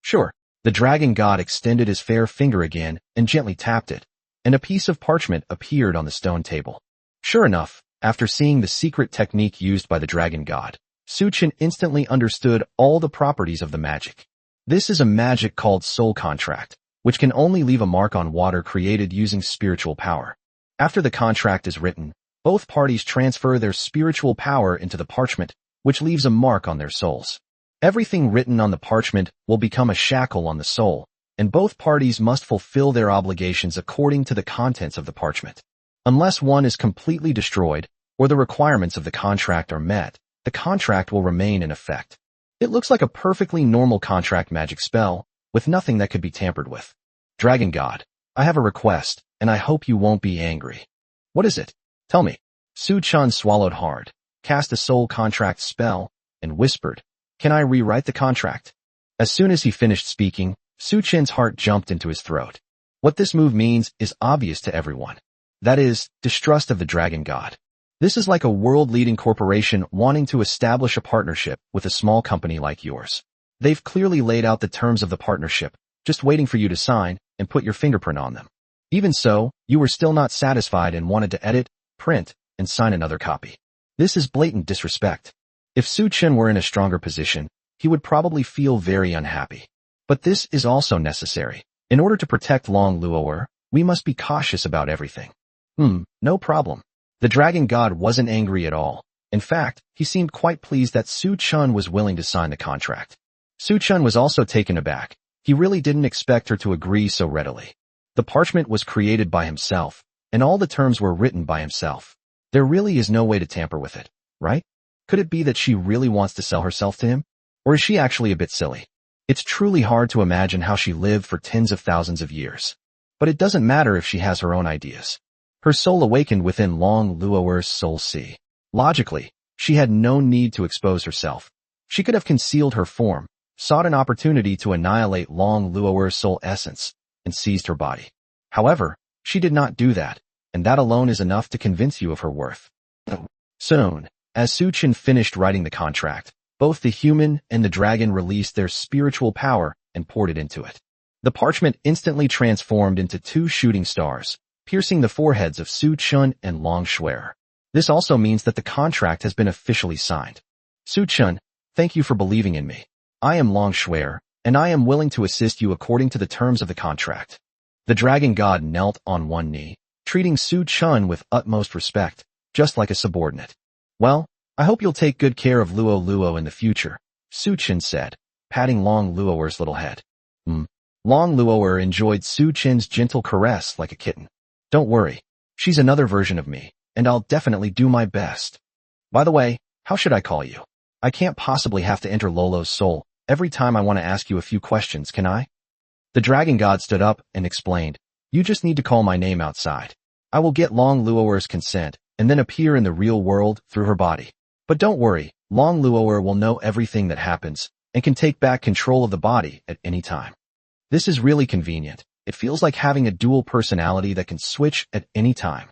Sure. The dragon god extended his fair finger again and gently tapped it, and a piece of parchment appeared on the stone table. Sure enough, after seeing the secret technique used by the dragon god, Su Chun instantly understood all the properties of the magic. This is a magic called soul contract, which can only leave a mark on water created using spiritual power. After the contract is written, both parties transfer their spiritual power into the parchment, which leaves a mark on their souls. Everything written on the parchment will become a shackle on the soul, and both parties must fulfill their obligations according to the contents of the parchment. Unless one is completely destroyed, or the requirements of the contract are met, the contract will remain in effect. It looks like a perfectly normal contract magic spell, with nothing that could be tampered with. Dragon God, I have a request, and I hope you won't be angry. What is it? Tell me. Su Chun swallowed hard, cast a soul contract spell, and whispered, Can I rewrite the contract? As soon as he finished speaking, Su Chen's heart jumped into his throat. What this move means is obvious to everyone. That is, distrust of the dragon god. This is like a world-leading corporation wanting to establish a partnership with a small company like yours. They've clearly laid out the terms of the partnership, just waiting for you to sign and put your fingerprint on them. Even so, you were still not satisfied and wanted to edit, print, and sign another copy. This is blatant disrespect. If Su Chun were in a stronger position, he would probably feel very unhappy. But this is also necessary. In order to protect Long Luoer, we must be cautious about everything. No problem. The dragon god wasn't angry at all. In fact, he seemed quite pleased that Su Chun was willing to sign the contract. Su Chun was also taken aback. He really didn't expect her to agree so readily. The parchment was created by himself, and all the terms were written by himself. There really is no way to tamper with it, right? Could it be that she really wants to sell herself to him? Or is she actually a bit silly? It's truly hard to imagine how she lived for tens of thousands of years. But it doesn't matter if she has her own ideas. Her soul awakened within Long Luoer's soul sea. Logically, she had no need to expose herself. She could have concealed her form, sought an opportunity to annihilate Long Luoer's soul essence, and seized her body. However, she did not do that, and that alone is enough to convince you of her worth. Soon, as Su Chun finished writing the contract, both the human and the dragon released their spiritual power and poured it into it. The parchment instantly transformed into 2 shooting stars, piercing the foreheads of Su Chun and Long Shuer. This also means that the contract has been officially signed. Su Chun, thank you for believing in me. I am Long Shuer, and I am willing to assist you according to the terms of the contract. The dragon god knelt on one knee, treating Su Chun with utmost respect, just like a subordinate. Well, I hope you'll take good care of Luo Luo in the future, Su Chun said, patting Long Luoer's little head. Long Luoer enjoyed Su Chin's gentle caress like a kitten. Don't worry, she's another version of me, and I'll definitely do my best. By the way, how should I call you? I can't possibly have to enter Lolo's soul every time I want to ask you a few questions, can I? The dragon god stood up and explained, you just need to call my name outside. I will get Long Luoer's consent and then appear in the real world through her body. But don't worry, Long Luoer will know everything that happens and can take back control of the body at any time. This is really convenient. It feels like having a dual personality that can switch at any time.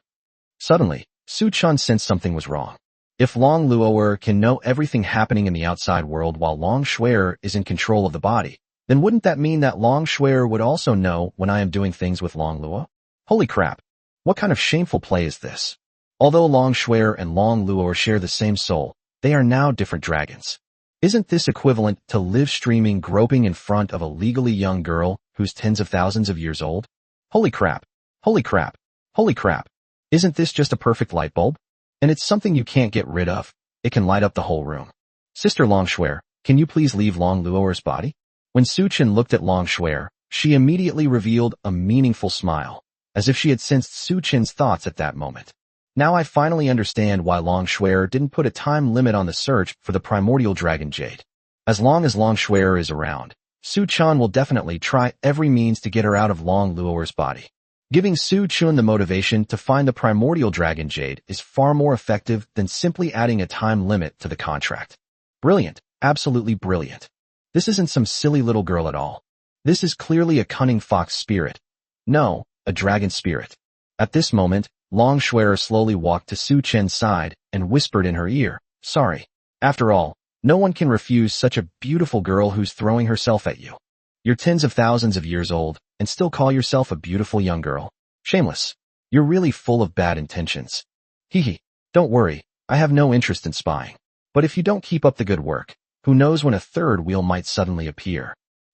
Suddenly, Su Chun sensed something was wrong. If Long Luoer can know everything happening in the outside world while Long Shuer is in control of the body, then wouldn't that mean that Long Shuer would also know when I am doing things with Long Luo? Holy crap! What kind of shameful play is this? Although Long Shuer and Long Luo share the same soul, they are now different dragons. Isn't this equivalent to live streaming groping in front of a legally young girl who's tens of thousands of years old? Holy crap! Holy crap! Holy crap! Isn't this just a perfect light bulb? And it's something you can't get rid of. It can light up the whole room. Sister Long Shuer, can you please leave Long Luoer's body? When Su Chen looked at Long Shuer, she immediately revealed a meaningful smile, as if she had sensed Su Chen's thoughts at that moment. Now I finally understand why Long Shuer didn't put a time limit on the search for the primordial dragon jade. As long as Long Shuer is around, Su Chun will definitely try every means to get her out of Long Luoer's body. Giving Su Chun the motivation to find the primordial dragon jade is far more effective than simply adding a time limit to the contract. Brilliant, absolutely brilliant. This isn't some silly little girl at all. This is clearly a cunning fox spirit. No, a dragon spirit. At this moment, Long Shuer slowly walked to Su Chen's side and whispered in her ear, sorry. After all, no one can refuse such a beautiful girl who's throwing herself at you. You're tens of thousands of years old and still call yourself a beautiful young girl. Shameless. You're really full of bad intentions. Hee. Don't worry, I have no interest in spying. But if you don't keep up the good work, who knows when a third wheel might suddenly appear.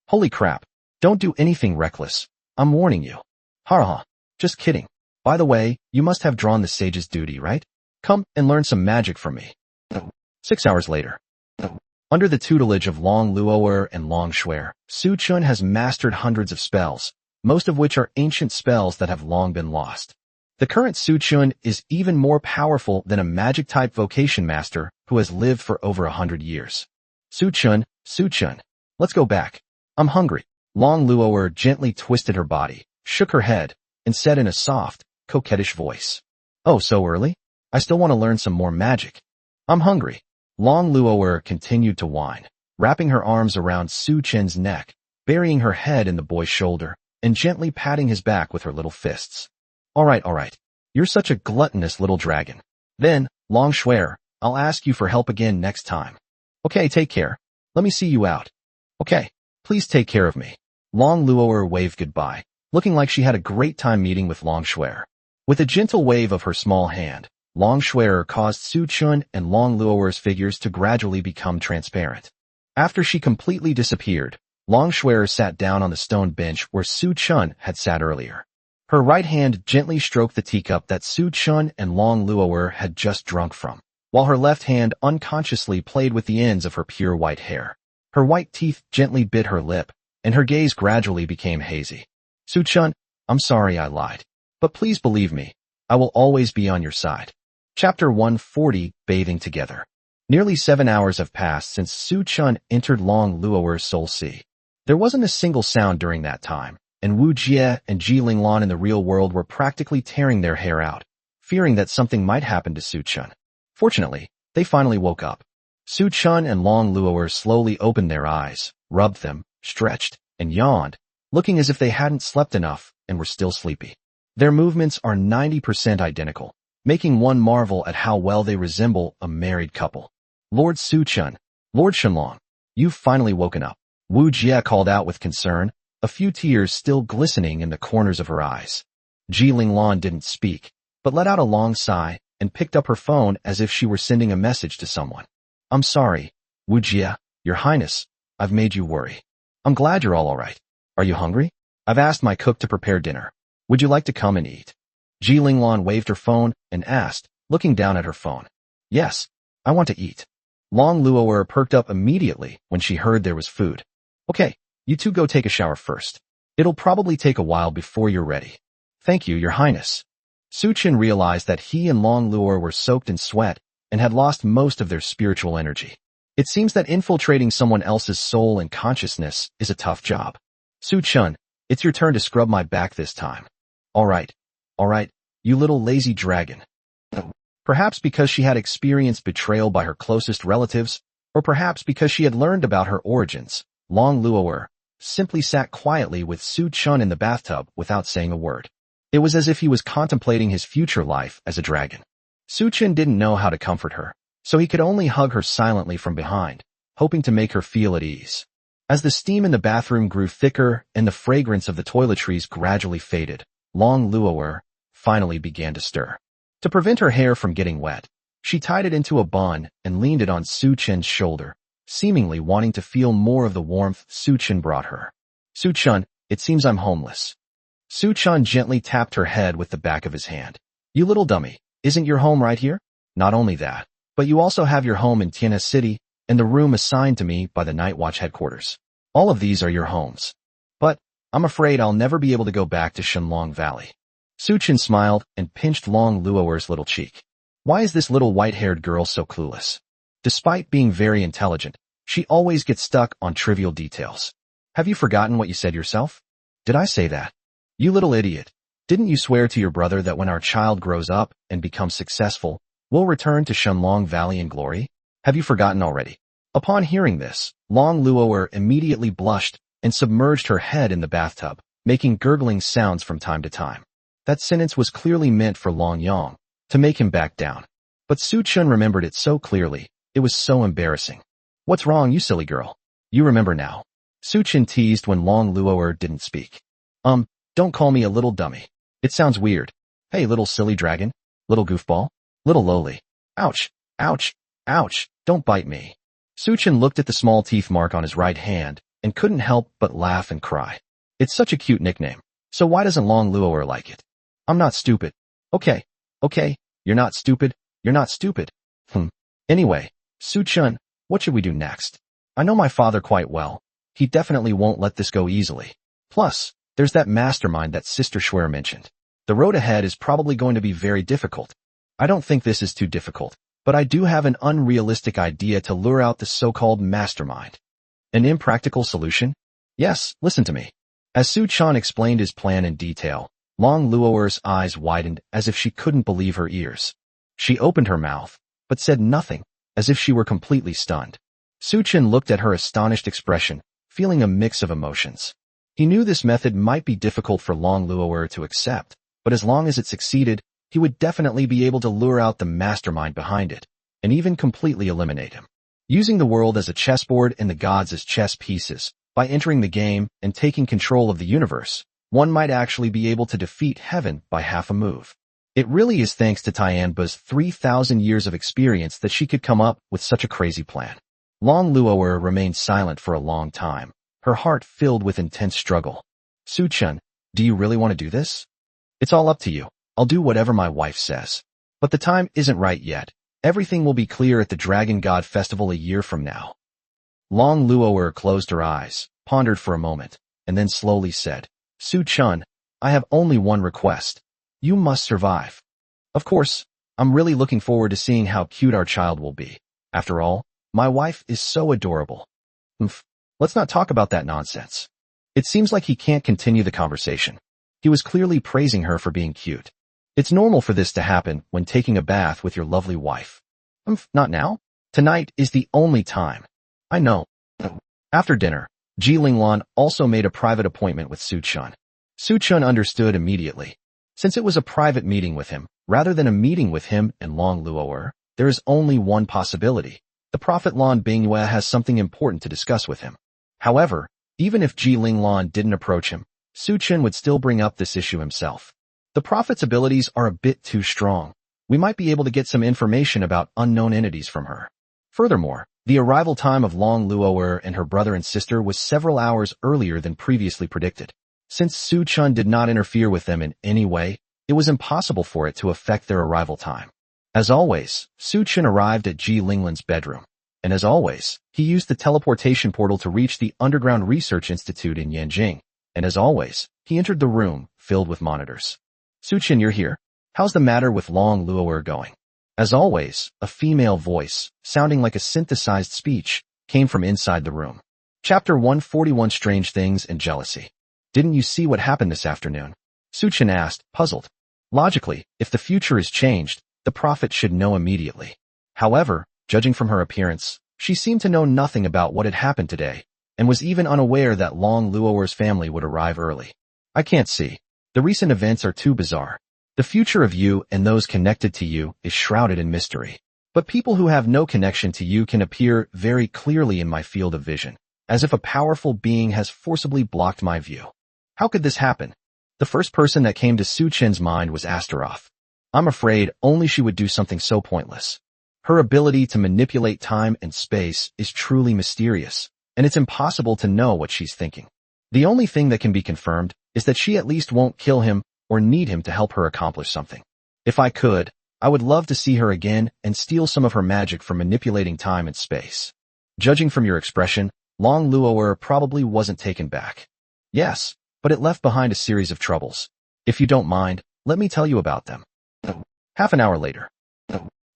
Holy crap. Don't do anything reckless. I'm warning you. Ha. Just kidding. By the way, you must have drawn the sage's duty, right? Come and learn some magic from me. 6 hours later. Under the tutelage of Long Luoer and Long Shuer, Su Chun has mastered hundreds of spells, most of which are ancient spells that have long been lost. The current Su Chun is even more powerful than a magic-type vocation master who has lived for over 100 years. Su Chun, let's go back. I'm hungry. Long Luoer gently twisted her body, shook her head, and said in a soft, coquettish voice. Oh, so early? I still want to learn some more magic. I'm hungry. Long Luoer continued to whine, wrapping her arms around Su Chen's neck, burying her head in the boy's shoulder, and gently patting his back with her little fists. All right. You're such a gluttonous little dragon. Then, Long Shuer, I'll ask you for help again next time. Okay, take care. Let me see you out. Okay, please take care of me. Long Luoer waved goodbye, looking like she had a great time meeting with Long Shuer. With a gentle wave of her small hand, Long Shuer caused Su Chun and Long Luoer's figures to gradually become transparent. After she completely disappeared, Long Shuer sat down on the stone bench where Su Chun had sat earlier. Her right hand gently stroked the teacup that Su Chun and Long Luoer had just drunk from, while her left hand unconsciously played with the ends of her pure white hair. Her white teeth gently bit her lip, and her gaze gradually became hazy. Su Chun, I'm sorry I lied. But please believe me, I will always be on your side. Chapter 140, Bathing Together. Nearly 7 hours have passed since Su Chun entered Long Luoer's soul sea. There wasn't a single sound during that time, and Wu Jie and Ji Linglan in the real world were practically tearing their hair out, fearing that something might happen to Su Chun. Fortunately, they finally woke up. Su Chun and Long Luoer slowly opened their eyes, rubbed them, stretched, and yawned, looking as if they hadn't slept enough and were still sleepy. Their movements are 90% identical, making one marvel at how well they resemble a married couple. Lord Su Chun, Lord Shenlong, you've finally woken up. Wu Jie called out with concern, a few tears still glistening in the corners of her eyes. Ji Linglan didn't speak, but let out a long sigh and picked up her phone as if she were sending a message to someone. I'm sorry, Wu Jie, Your Highness, I've made you worry. I'm glad you're all right. Are you hungry? I've asked my cook to prepare dinner. Would you like to come and eat? Ji Linglan waved her phone and asked, looking down at her phone. Yes, I want to eat. Long Luo'er perked up immediately when she heard there was food. Okay, you two go take a shower first. It'll probably take a while before you're ready. Thank you, Your Highness. Su Chen realized that he and Long Luo'er were soaked in sweat and had lost most of their spiritual energy. It seems that infiltrating someone else's soul and consciousness is a tough job. Su Chen, it's your turn to scrub my back this time. All right, you little lazy dragon. Perhaps because she had experienced betrayal by her closest relatives, or perhaps because she had learned about her origins, Long Luo'er simply sat quietly with Su Chen in the bathtub without saying a word. It was as if he was contemplating his future life as a dragon. Su Chen didn't know how to comfort her, so he could only hug her silently from behind, hoping to make her feel at ease. As the steam in the bathroom grew thicker and the fragrance of the toiletries gradually faded, Long Luo'er finally began to stir. To prevent her hair from getting wet, she tied it into a bun and leaned it on Su Chen's shoulder, seemingly wanting to feel more of the warmth Su Chen brought her. Su Chen, it seems I'm homeless. Su Chen gently tapped her head with the back of his hand. You little dummy, isn't your home right here? Not only that, but you also have your home in Tiana City and the room assigned to me by the Night Watch headquarters. All of these are your homes. But I'm afraid I'll never be able to go back to Shenlong Valley. Su Chen smiled and pinched Long Luo'er's little cheek. Why is this little white-haired girl so clueless? Despite being very intelligent, she always gets stuck on trivial details. Have you forgotten what you said yourself? Did I say that? You little idiot. Didn't you swear to your brother that when our child grows up and becomes successful, we'll return to Shenlong Valley in glory? Have you forgotten already? Upon hearing this, Long Luo'er immediately blushed and submerged her head in the bathtub, making gurgling sounds from time to time. That sentence was clearly meant for Long Yang, to make him back down. But Su Chen remembered it so clearly, it was so embarrassing. What's wrong, you silly girl? You remember now. Su Chen teased when Long Luo'er didn't speak. Don't call me a little dummy. It sounds weird. Hey, little silly dragon. Little goofball. Little Loli. Ouch, ouch, ouch, don't bite me. Su Chen looked at the small teeth mark on his right hand and couldn't help but laugh and cry. It's such a cute nickname. So why doesn't Long Luo'er like it? I'm not stupid. Okay, you're not stupid. You're not stupid. Anyway, Su Chen, what should we do next? I know my father quite well. He definitely won't let this go easily. Plus, there's that mastermind that Sister Schwer mentioned. The road ahead is probably going to be very difficult. I don't think this is too difficult, but I do have an unrealistic idea to lure out the so-called mastermind. An impractical solution? Yes, listen to me. As Su Chen explained his plan in detail, Long Luo'er's eyes widened as if she couldn't believe her ears. She opened her mouth, but said nothing, as if she were completely stunned. Su Chen looked at her astonished expression, feeling a mix of emotions. He knew this method might be difficult for Long Luo'er to accept, but as long as it succeeded, he would definitely be able to lure out the mastermind behind it, and even completely eliminate him. Using the world as a chessboard and the gods as chess pieces, by entering the game and taking control of the universe, one might actually be able to defeat heaven by half a move. It really is thanks to Tianba's 3,000 years of experience that she could come up with such a crazy plan. Long Luo'er remained silent for a long time, her heart filled with intense struggle. Su Chen, do you really want to do this? It's all up to you. I'll do whatever my wife says. But the time isn't right yet. Everything will be clear at the Dragon God Festival a year from now. Long Luo'er closed her eyes, pondered for a moment, and then slowly said, Su Chen, I have only one request. You must survive. Of course, I'm really looking forward to seeing how cute our child will be. After all, my wife is so adorable. Let's not talk about that nonsense. It seems like he can't continue the conversation. He was clearly praising her for being cute. It's normal for this to happen when taking a bath with your lovely wife. Not now. Tonight is the only time. I know. After dinner, Ji Linglan also made a private appointment with Su Chen. Su Chen understood immediately. Since it was a private meeting with him, rather than a meeting with him and Long Luo'er, there is only one possibility. The prophet Lan Bingyue has something important to discuss with him. However, even if Ji Linglan didn't approach him, Su Chen would still bring up this issue himself. The prophet's abilities are a bit too strong. We might be able to get some information about unknown entities from her. Furthermore, the arrival time of Long Luo'er and her brother and sister was several hours earlier than previously predicted. Since Su Chun did not interfere with them in any way, it was impossible for it to affect their arrival time. As always, Su Chun arrived at Ji Linglin's bedroom. And as always, he used the teleportation portal to reach the Underground Research Institute in Yanjing. And as always, he entered the room, filled with monitors. Su Chun, you're here. How's the matter with Long Luo'er going? As always, a female voice, sounding like a synthesized speech, came from inside the room. Chapter 141 Strange Things and Jealousy. Didn't you see what happened this afternoon? Su Chun asked, puzzled. Logically, if the future is changed, the prophet should know immediately. However, judging from her appearance, she seemed to know nothing about what had happened today, and was even unaware that Long Luo'er's family would arrive early. I can't see. The recent events are too bizarre. The future of you and those connected to you is shrouded in mystery. But people who have no connection to you can appear very clearly in my field of vision, as if a powerful being has forcibly blocked my view. How could this happen? The first person that came to Su Chen's mind was Astaroth. I'm afraid only she would do something so pointless. Her ability to manipulate time and space is truly mysterious, and it's impossible to know what she's thinking. The only thing that can be confirmed is that she at least won't kill him or need him to help her accomplish something. If I could, I would love to see her again and steal some of her magic for manipulating time and space. Judging from your expression, Long Luo'er probably wasn't taken back. Yes, but it left behind a series of troubles. If you don't mind, let me tell you about them. Half an hour later.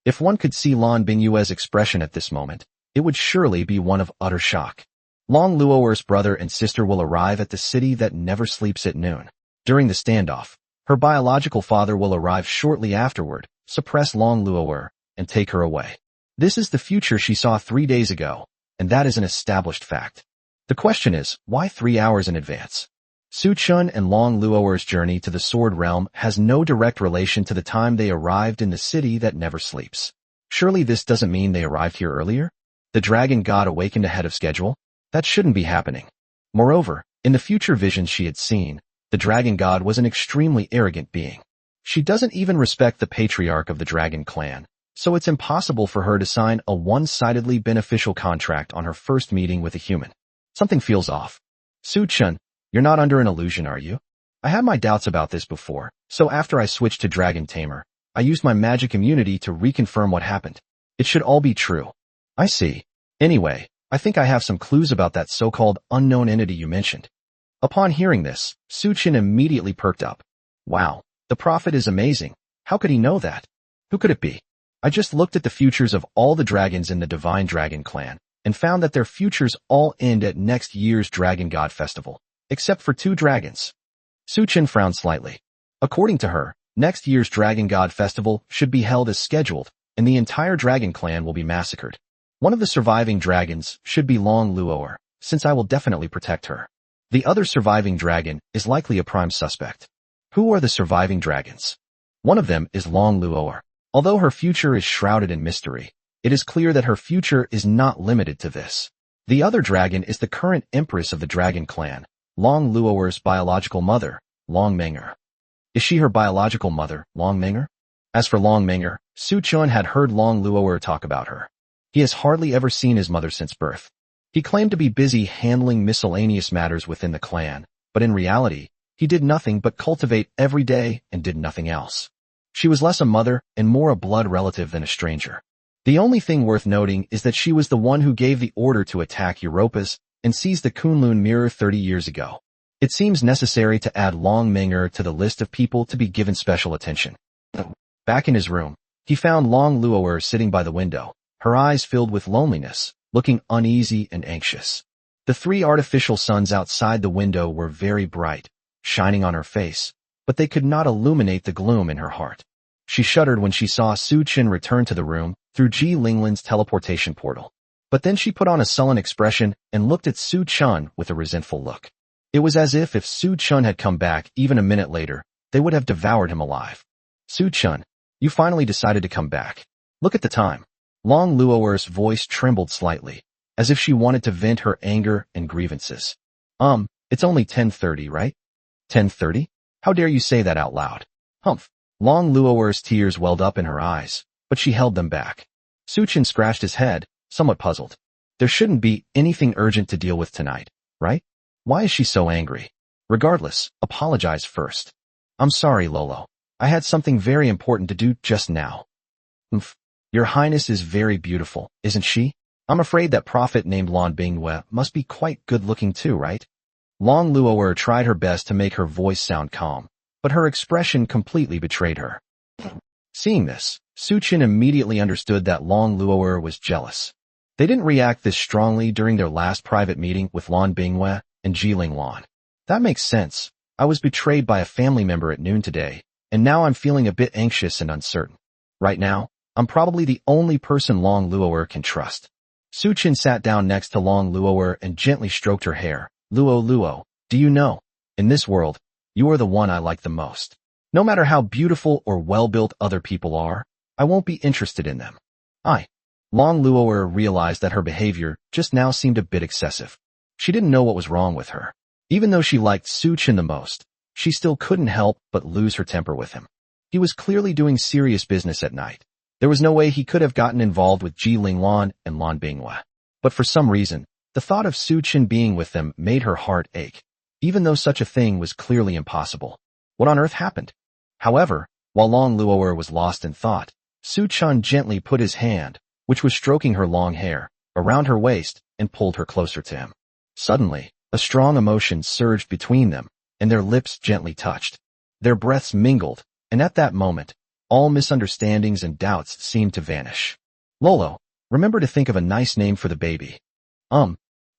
If one could see Lan Bingyue's expression at this moment, it would surely be one of utter shock. Long Luo'er's brother and sister will arrive at the city that never sleeps at noon. During the standoff, her biological father will arrive shortly afterward, suppress Long Luo'er, and take her away. This is the future she saw 3 days ago, and that is an established fact. The question is, why 3 hours in advance? Su Chun and Long Luo'er's journey to the Sword Realm has no direct relation to the time they arrived in the city that never sleeps. Surely this doesn't mean they arrived here earlier? The dragon god awakened ahead of schedule? That shouldn't be happening. Moreover, in the future visions she had seen, the dragon god was an extremely arrogant being. She doesn't even respect the patriarch of the dragon clan, so it's impossible for her to sign a one-sidedly beneficial contract on her first meeting with a human. Something feels off. Su Chun, you're not under an illusion, are you? I had my doubts about this before, so after I switched to Dragon Tamer, I used my magic immunity to reconfirm what happened. It should all be true. I see. Anyway, I think I have some clues about that so-called unknown entity you mentioned. Upon hearing this, Su Chun immediately perked up. Wow, the prophet is amazing. How could he know that? Who could it be? I just looked at the futures of all the dragons in the Divine Dragon clan, and found that their futures all end at next year's Dragon God Festival, except for 2 dragons. Su Chun frowned slightly. According to her, next year's Dragon God Festival should be held as scheduled, and the entire dragon clan will be massacred. One of the surviving dragons should be Long Luo'er, since I will definitely protect her. The other surviving dragon is likely a prime suspect. Who are the surviving dragons? One of them is Long Luo'er. Although her future is shrouded in mystery, it is clear that her future is not limited to this. The other dragon is the current empress of the dragon clan, Long Luo'er's biological mother, Long Menger. Is she her biological mother, Long Menger? As for Long Menger, Su Chun had heard Long Luo'er talk about her. He has hardly ever seen his mother since birth. He claimed to be busy handling miscellaneous matters within the clan, but in reality, he did nothing but cultivate every day and did nothing else. She was less a mother and more a blood relative than a stranger. The only thing worth noting is that she was the one who gave the order to attack Europas and seize the Kunlun mirror 30 years ago. It seems necessary to add Long Menger to the list of people to be given special attention. Back in his room, he found Long Luo'er sitting by the window, her eyes filled with loneliness, looking uneasy and anxious. The 3 artificial suns outside the window were very bright, shining on her face, but they could not illuminate the gloom in her heart. She shuddered when she saw Su Chun return to the room through Ji Linglin's teleportation portal. But then she put on a sullen expression and looked at Su Chun with a resentful look. It was as if Su Chun had come back even a minute later, they would have devoured him alive. Su Chun, you finally decided to come back. Look at the time. Long Luo'er's voice trembled slightly, as if she wanted to vent her anger and grievances. It's only 10:30, right? 10:30? How dare you say that out loud? Humph. Long Luo'er's tears welled up in her eyes, but she held them back. Su Chun scratched his head, somewhat puzzled. There shouldn't be anything urgent to deal with tonight, right? Why is she so angry? Regardless, apologize first. I'm sorry, Lolo. I had something very important to do just now. Umph. Your Highness is very beautiful, isn't she? I'm afraid that prophet named Lan Bingwe must be quite good-looking too, right? Long Luo'er tried her best to make her voice sound calm, but her expression completely betrayed her. Seeing this, Su Qin immediately understood that Long Luo'er was jealous. They didn't react this strongly during their last private meeting with Lan Bingwe and Jiling Lan. That makes sense. I was betrayed by a family member at noon today, and now I'm feeling a bit anxious and uncertain. Right now, I'm probably the only person Long Luo'er can trust. Su Qin sat down next to Long Luo'er and gently stroked her hair. Luo, do you know? In this world, you are the one I like the most. No matter how beautiful or well-built other people are, I won't be interested in them. Long Luo'er realized that her behavior just now seemed a bit excessive. She didn't know what was wrong with her. Even though she liked Su Qin the most, she still couldn't help but lose her temper with him. He was clearly doing serious business at night. There was no way he could have gotten involved with Jiling Lan and Lan Bingwe. But for some reason, the thought of Su Qin being with them made her heart ache, even though such a thing was clearly impossible. What on earth happened? However, while Long Luo'er was lost in thought, Su Qin gently put his hand, which was stroking her long hair, around her waist and pulled her closer to him. Suddenly, a strong emotion surged between them, and their lips gently touched. Their breaths mingled, and at that moment, all misunderstandings and doubts seemed to vanish. Lolo, remember to think of a nice name for the baby.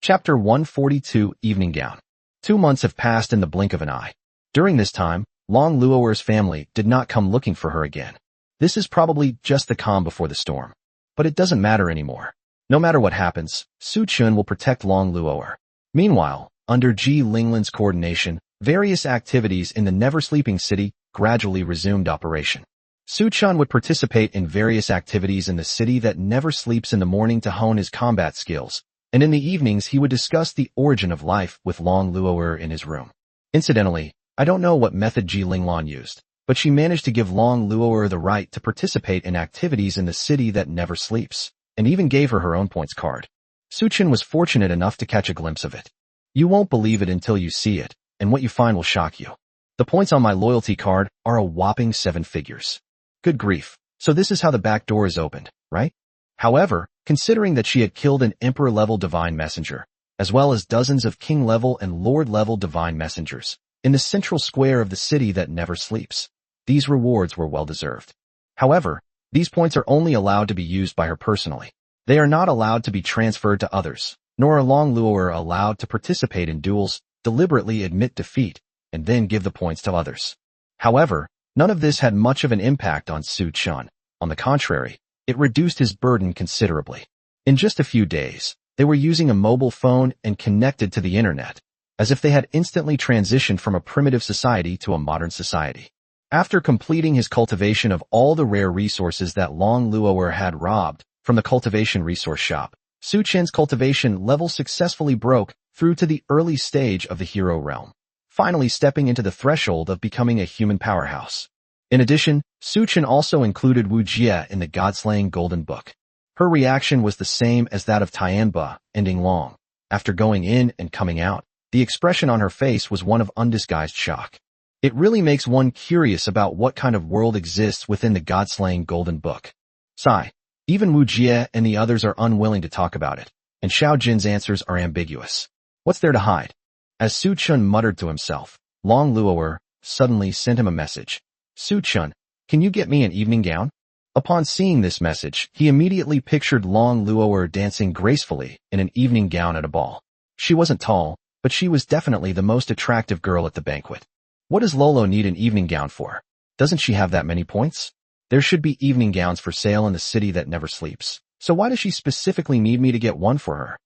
Chapter 142, Evening Gown. 2 months have passed in the blink of an eye. During this time, Long Luo'er's family did not come looking for her again. This is probably just the calm before the storm. But it doesn't matter anymore. No matter what happens, Su Qin will protect Long Luo'er. Meanwhile, under Ji Linglan's coordination, various activities in the never-sleeping city gradually resumed operation. Su Qin would participate in various activities in the city that never sleeps in the morning to hone his combat skills, and in the evenings he would discuss the origin of life with Long Luo'er in his room. Incidentally, I don't know what method Ji Linglan used, but she managed to give Long Luo'er the right to participate in activities in the city that never sleeps, and even gave her her own points card. Su Qin was fortunate enough to catch a glimpse of it. You won't believe it until you see it, and what you find will shock you. The points on my loyalty card are a whopping 7 figures. Good grief. So this is how the back door is opened, right? However, considering that she had killed an Emperor-level divine messenger, as well as dozens of King-level and Lord-level divine messengers, in the central square of the city that never sleeps, these rewards were well-deserved. However, these points are only allowed to be used by her personally. They are not allowed to be transferred to others, nor are Long Luo'er allowed to participate in duels, deliberately admit defeat, and then give the points to others. However, none of this had much of an impact on Su Qin. On the contrary, it reduced his burden considerably. In just a few days, they were using a mobile phone and connected to the internet, as if they had instantly transitioned from a primitive society to a modern society. After completing his cultivation of all the rare resources that Long Luo'er had robbed from the cultivation resource shop, Su Qin's cultivation level successfully broke through to the early stage of the hero realm, finally stepping into the threshold of becoming a human powerhouse. In addition, Su Qin also included Wu Jie in the God-slaying Golden Book. Her reaction was the same as that of Tianba and Ing Long. After going in and coming out, the expression on her face was one of undisguised shock. It really makes one curious about what kind of world exists within the God-slaying Golden Book. Sigh. Even Wu Jie and the others are unwilling to talk about it, and Xiao Jin's answers are ambiguous. What's there to hide? As Su Qin muttered to himself, Long Luo'er suddenly sent him a message. Su Qin, can you get me an evening gown? Upon seeing this message, he immediately pictured Long Luo'er dancing gracefully in an evening gown at a ball. She wasn't tall, but she was definitely the most attractive girl at the banquet. What does Lolo need an evening gown for? Doesn't she have that many points? There should be evening gowns for sale in the city that never sleeps, so why does she specifically need me to get one for her?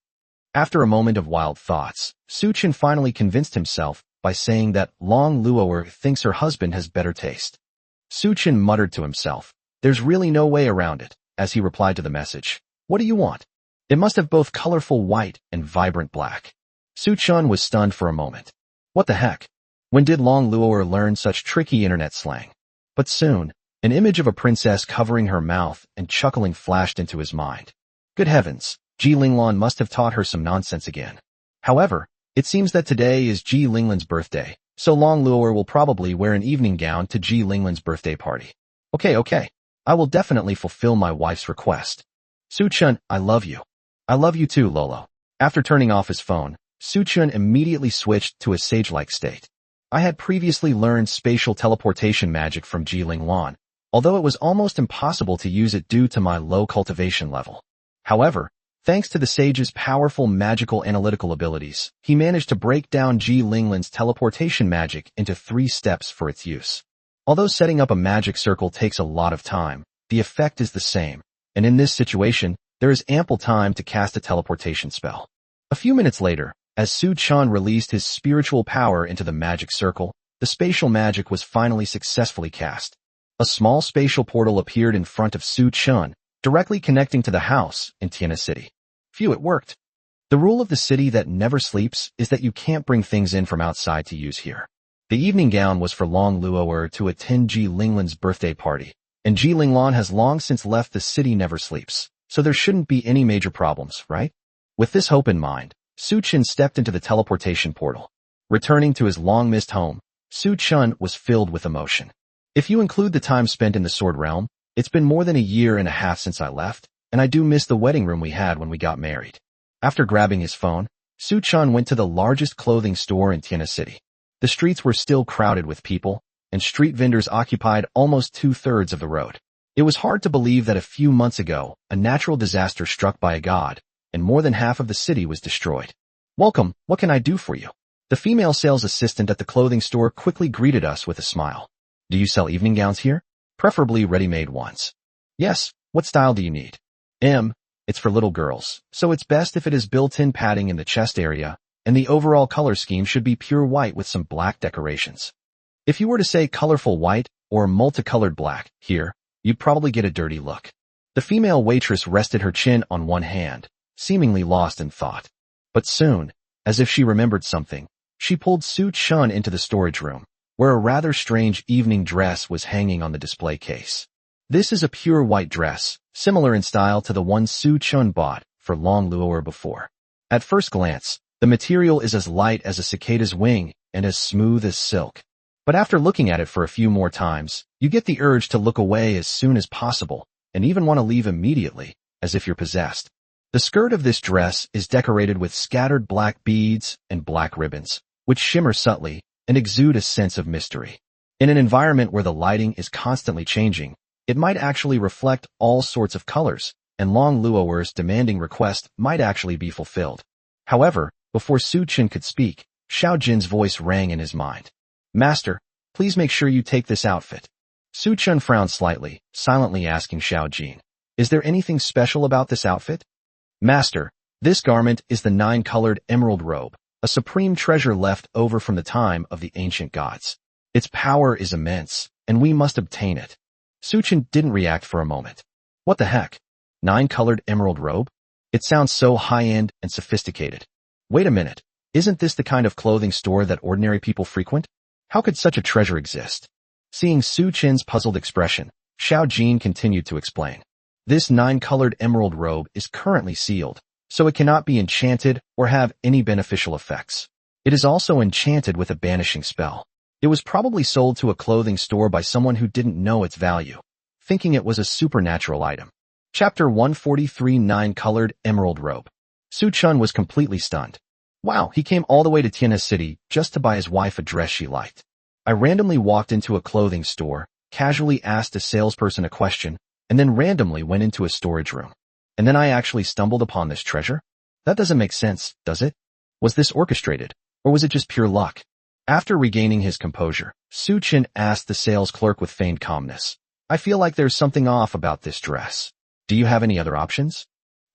After a moment of wild thoughts, Su Qin finally convinced himself by saying that Long Luo'er thinks her husband has better taste. Su Qin muttered to himself, there's really no way around it, as he replied to the message. What do you want? It must have both colorful white and vibrant black. Su Qin was stunned for a moment. What the heck? When did Long Luo'er learn such tricky internet slang? But soon, an image of a princess covering her mouth and chuckling flashed into his mind. Good heavens, Ji Linglan must have taught her some nonsense again. However, It seems that today is Ji Linglin's birthday, so Long Luo'er will probably wear an evening gown to Ji Linglin's birthday party. Okay. I will definitely fulfill my wife's request. Su-chun, I love you. I love you too, Lolo. After turning off his phone, Su-chun immediately switched to a sage-like state. I had previously learned spatial teleportation magic from Ji Linglan, although it was almost impossible to use it due to my low cultivation level. However, thanks to the sage's powerful magical analytical abilities, he managed to break down Ji Linglin's teleportation magic into 3 steps for its use. Although setting up a magic circle takes a lot of time, the effect is the same, and in this situation, there is ample time to cast a teleportation spell. A few minutes later, as Su-chun released his spiritual power into the magic circle, the spatial magic was finally successfully cast. A small spatial portal appeared in front of Su-chun, directly connecting to the house in Tiana City. Phew, it worked. The rule of the city that never sleeps is that you can't bring things in from outside to use here. The evening gown was for Long Luo'er to attend Ji Linglin's birthday party, and Ji Linglan has long since left the city never sleeps, so there shouldn't be any major problems, right? With this hope in mind, Su-chun stepped into the teleportation portal. Returning to his long-missed home, Su-chun was filled with emotion. If you include the time spent in the Sword Realm, it's been more than a year and a half since I left, and I do miss the wedding room we had when we got married. After grabbing his phone, Su-chun went to the largest clothing store in Tiana City. The streets were still crowded with people, and street vendors occupied almost 2/3 of the road. It was hard to believe that a few months ago, a natural disaster struck by a god, and more than half of the city was destroyed. Welcome, what can I do for you? The female sales assistant at the clothing store quickly greeted us with a smile. Do you sell evening gowns here? Preferably ready-made ones. Yes, what style do you need? It's for little girls, so it's best if it is built-in padding in the chest area, and the overall color scheme should be pure white with some black decorations. If you were to say colorful white or multicolored black here, you'd probably get a dirty look. The female waitress rested her chin on one hand, seemingly lost in thought. But soon, as if she remembered something, she pulled Su-chun into the storage room, where a rather strange evening dress was hanging on the display case. This is a pure white dress, similar in style to the one Su-chun bought for Long Luo'er before. At first glance, the material is as light as a cicada's wing and as smooth as silk. But after looking at it for a few more times, you get the urge to look away as soon as possible, and even want to leave immediately, as if you're possessed. The skirt of this dress is decorated with scattered black beads and black ribbons, which shimmer subtly and exude a sense of mystery. In an environment where the lighting is constantly changing, it might actually reflect all sorts of colors, and Long Luo'er's demanding request might actually be fulfilled. However, before Su-chun could speak, Xiao Jin's voice rang in his mind. Master, please make sure you take this outfit. Su-chun frowned slightly, silently asking Xiao Jin, is there anything special about this outfit? Master, this garment is the 9-colored emerald robe, a supreme treasure left over from the time of the ancient gods. Its power is immense, and we must obtain it. Su-chun didn't react for a moment. What the heck? 9-colored emerald robe? It sounds so high-end and sophisticated. Wait a minute, isn't this the kind of clothing store that ordinary people frequent? How could such a treasure exist? Seeing Su-chun's puzzled expression, Xiao Jin continued to explain. This 9-colored emerald robe is currently sealed, so it cannot be enchanted or have any beneficial effects. It is also enchanted with a banishing spell. It was probably sold to a clothing store by someone who didn't know its value, thinking it was a supernatural item. Chapter 143 9-Colored Emerald Robe. Su-chun was completely stunned. Wow, he came all the way to Tiana City just to buy his wife a dress she liked. I randomly walked into a clothing store, casually asked a salesperson a question, and then randomly went into a storage room. And then I actually stumbled upon this treasure? That doesn't make sense, does it? Was this orchestrated, or was it just pure luck? After regaining his composure, Su-chun asked the sales clerk with feigned calmness, I feel like there's something off about this dress. Do you have any other options?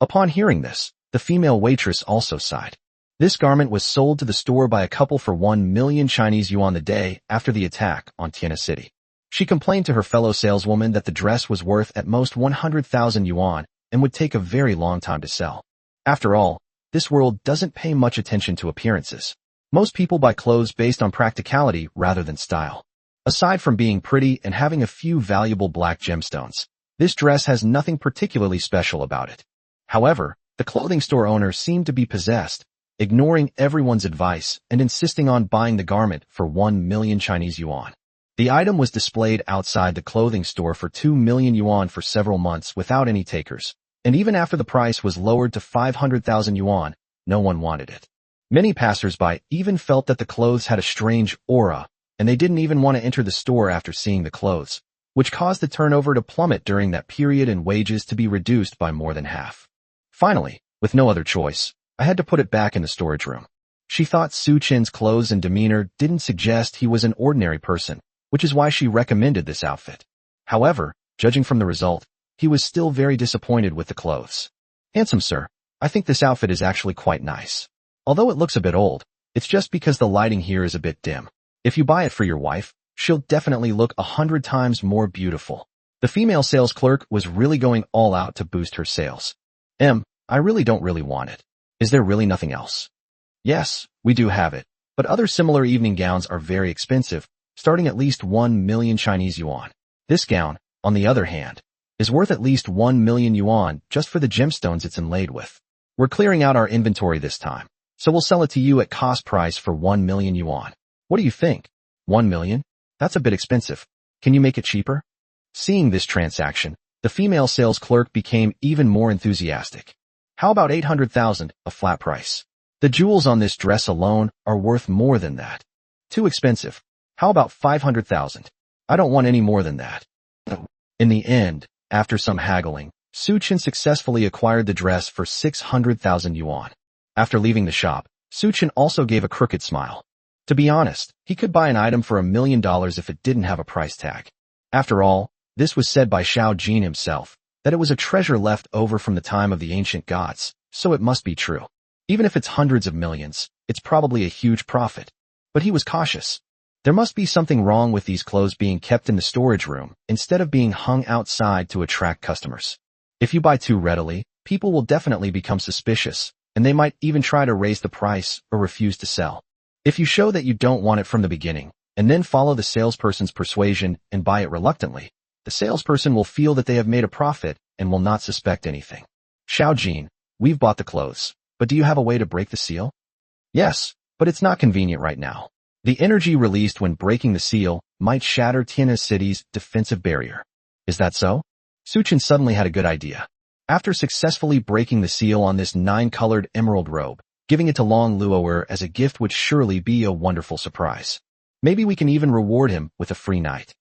Upon hearing this, the female waitress also sighed. This garment was sold to the store by a couple for 1 million Chinese yuan the day after the attack on Tiana City. She complained to her fellow saleswoman that the dress was worth at most 100,000 yuan and would take a very long time to sell. After all, this world doesn't pay much attention to appearances. Most people buy clothes based on practicality rather than style. Aside from being pretty and having a few valuable black gemstones, this dress has nothing particularly special about it. However, the clothing store owner seemed to be possessed, ignoring everyone's advice and insisting on buying the garment for 1 million Chinese yuan. The item was displayed outside the clothing store for 2 million yuan for several months without any takers, and even after the price was lowered to 500,000 yuan, no one wanted it. Many passers-by even felt that the clothes had a strange aura, and they didn't even want to enter the store after seeing the clothes, which caused the turnover to plummet during that period and wages to be reduced by more than half. Finally, with no other choice, I had to put it back in the storage room. She thought Su Chin's clothes and demeanor didn't suggest he was an ordinary person, which is why she recommended this outfit. However, judging from the result, he was still very disappointed with the clothes. "Handsome sir, I think this outfit is actually quite nice. Although it looks a bit old, it's just because the lighting here is a bit dim. If you buy it for your wife, she'll definitely look 100 times more beautiful." The female sales clerk was really going all out to boost her sales. I really don't really want it. Is there really nothing else?" "Yes, we do have it, but other similar evening gowns are very expensive, starting at least 1 million Chinese yuan. This gown, on the other hand, is worth at least 1 million yuan just for the gemstones it's inlaid with. We're clearing out our inventory this time, so we'll sell it to you at cost price for 1 million yuan. What do you think? 1 million? That's a bit expensive. Can you make it cheaper?" Seeing this transaction, the female sales clerk became even more enthusiastic. "How about 800,000, a flat price? The jewels on this dress alone are worth more than that." "Too expensive. How about 500,000? I don't want any more than that." In the end, after some haggling, Su Chin successfully acquired the dress for 600,000 yuan. After leaving the shop, Su Chin also gave a crooked smile. To be honest, he could buy an item for $1 million if it didn't have a price tag. After all, this was said by Xiao Jin himself, that it was a treasure left over from the time of the ancient gods, so it must be true. Even if it's hundreds of millions, it's probably a huge profit. But he was cautious. There must be something wrong with these clothes being kept in the storage room instead of being hung outside to attract customers. If you buy too readily, people will definitely become suspicious, and they might even try to raise the price or refuse to sell. If you show that you don't want it from the beginning, and then follow the salesperson's persuasion and buy it reluctantly, the salesperson will feel that they have made a profit and will not suspect anything. "Xiao Jin, we've bought the clothes, but do you have a way to break the seal?" "Yes, but it's not convenient right now. The energy released when breaking the seal might shatter Tianhe City's defensive barrier." "Is that so?" Su Chin suddenly had a good idea. After successfully breaking the seal on this 9-colored emerald robe, giving it to Long Luo'er as a gift would surely be a wonderful surprise. Maybe we can even reward him with a free night.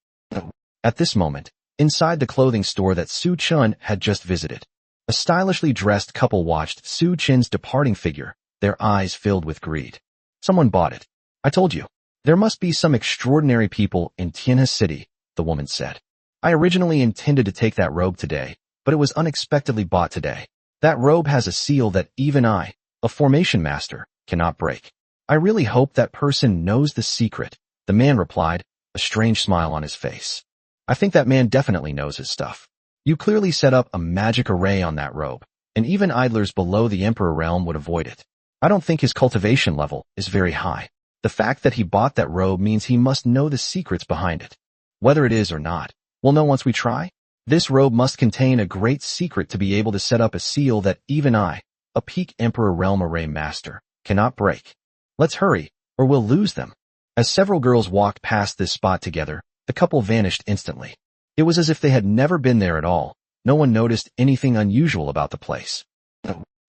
At this moment, inside the clothing store that Su Chin had just visited, a stylishly dressed couple watched Su Chin's departing figure, their eyes filled with greed. "Someone bought it. I told you. There must be some extraordinary people in Tianhe City," the woman said. "I originally intended to take that robe today, but it was unexpectedly bought today. That robe has a seal that even I, a formation master, cannot break. I really hope that person knows the secret," the man replied, a strange smile on his face. "I think that man definitely knows his stuff. You clearly set up a magic array on that robe, and even idlers below the Emperor realm would avoid it. I don't think his cultivation level is very high. The fact that he bought that robe means he must know the secrets behind it. Whether it is or not, we'll know once we try. This robe must contain a great secret to be able to set up a seal that even I, a peak Emperor realm array master, cannot break. Let's hurry, or we'll lose them." As several girls walked past this spot together, the couple vanished instantly. It was as if they had never been there at all. No one noticed anything unusual about the place.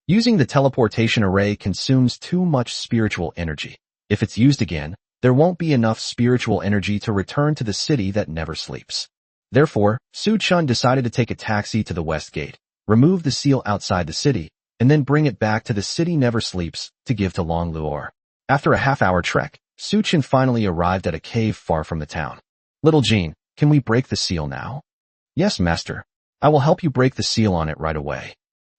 Using the teleportation array consumes too much spiritual energy. If it's used again, there won't be enough spiritual energy to return to the city that never sleeps. Therefore, Su Chin decided to take a taxi to the west gate, remove the seal outside the city, and then bring it back to the city never sleeps to give to Long Luo'er. After a half-hour trek, Su Chin finally arrived at a cave far from the town. "Little Jean, can we break the seal now?" "Yes, master. I will help you break the seal on it right away."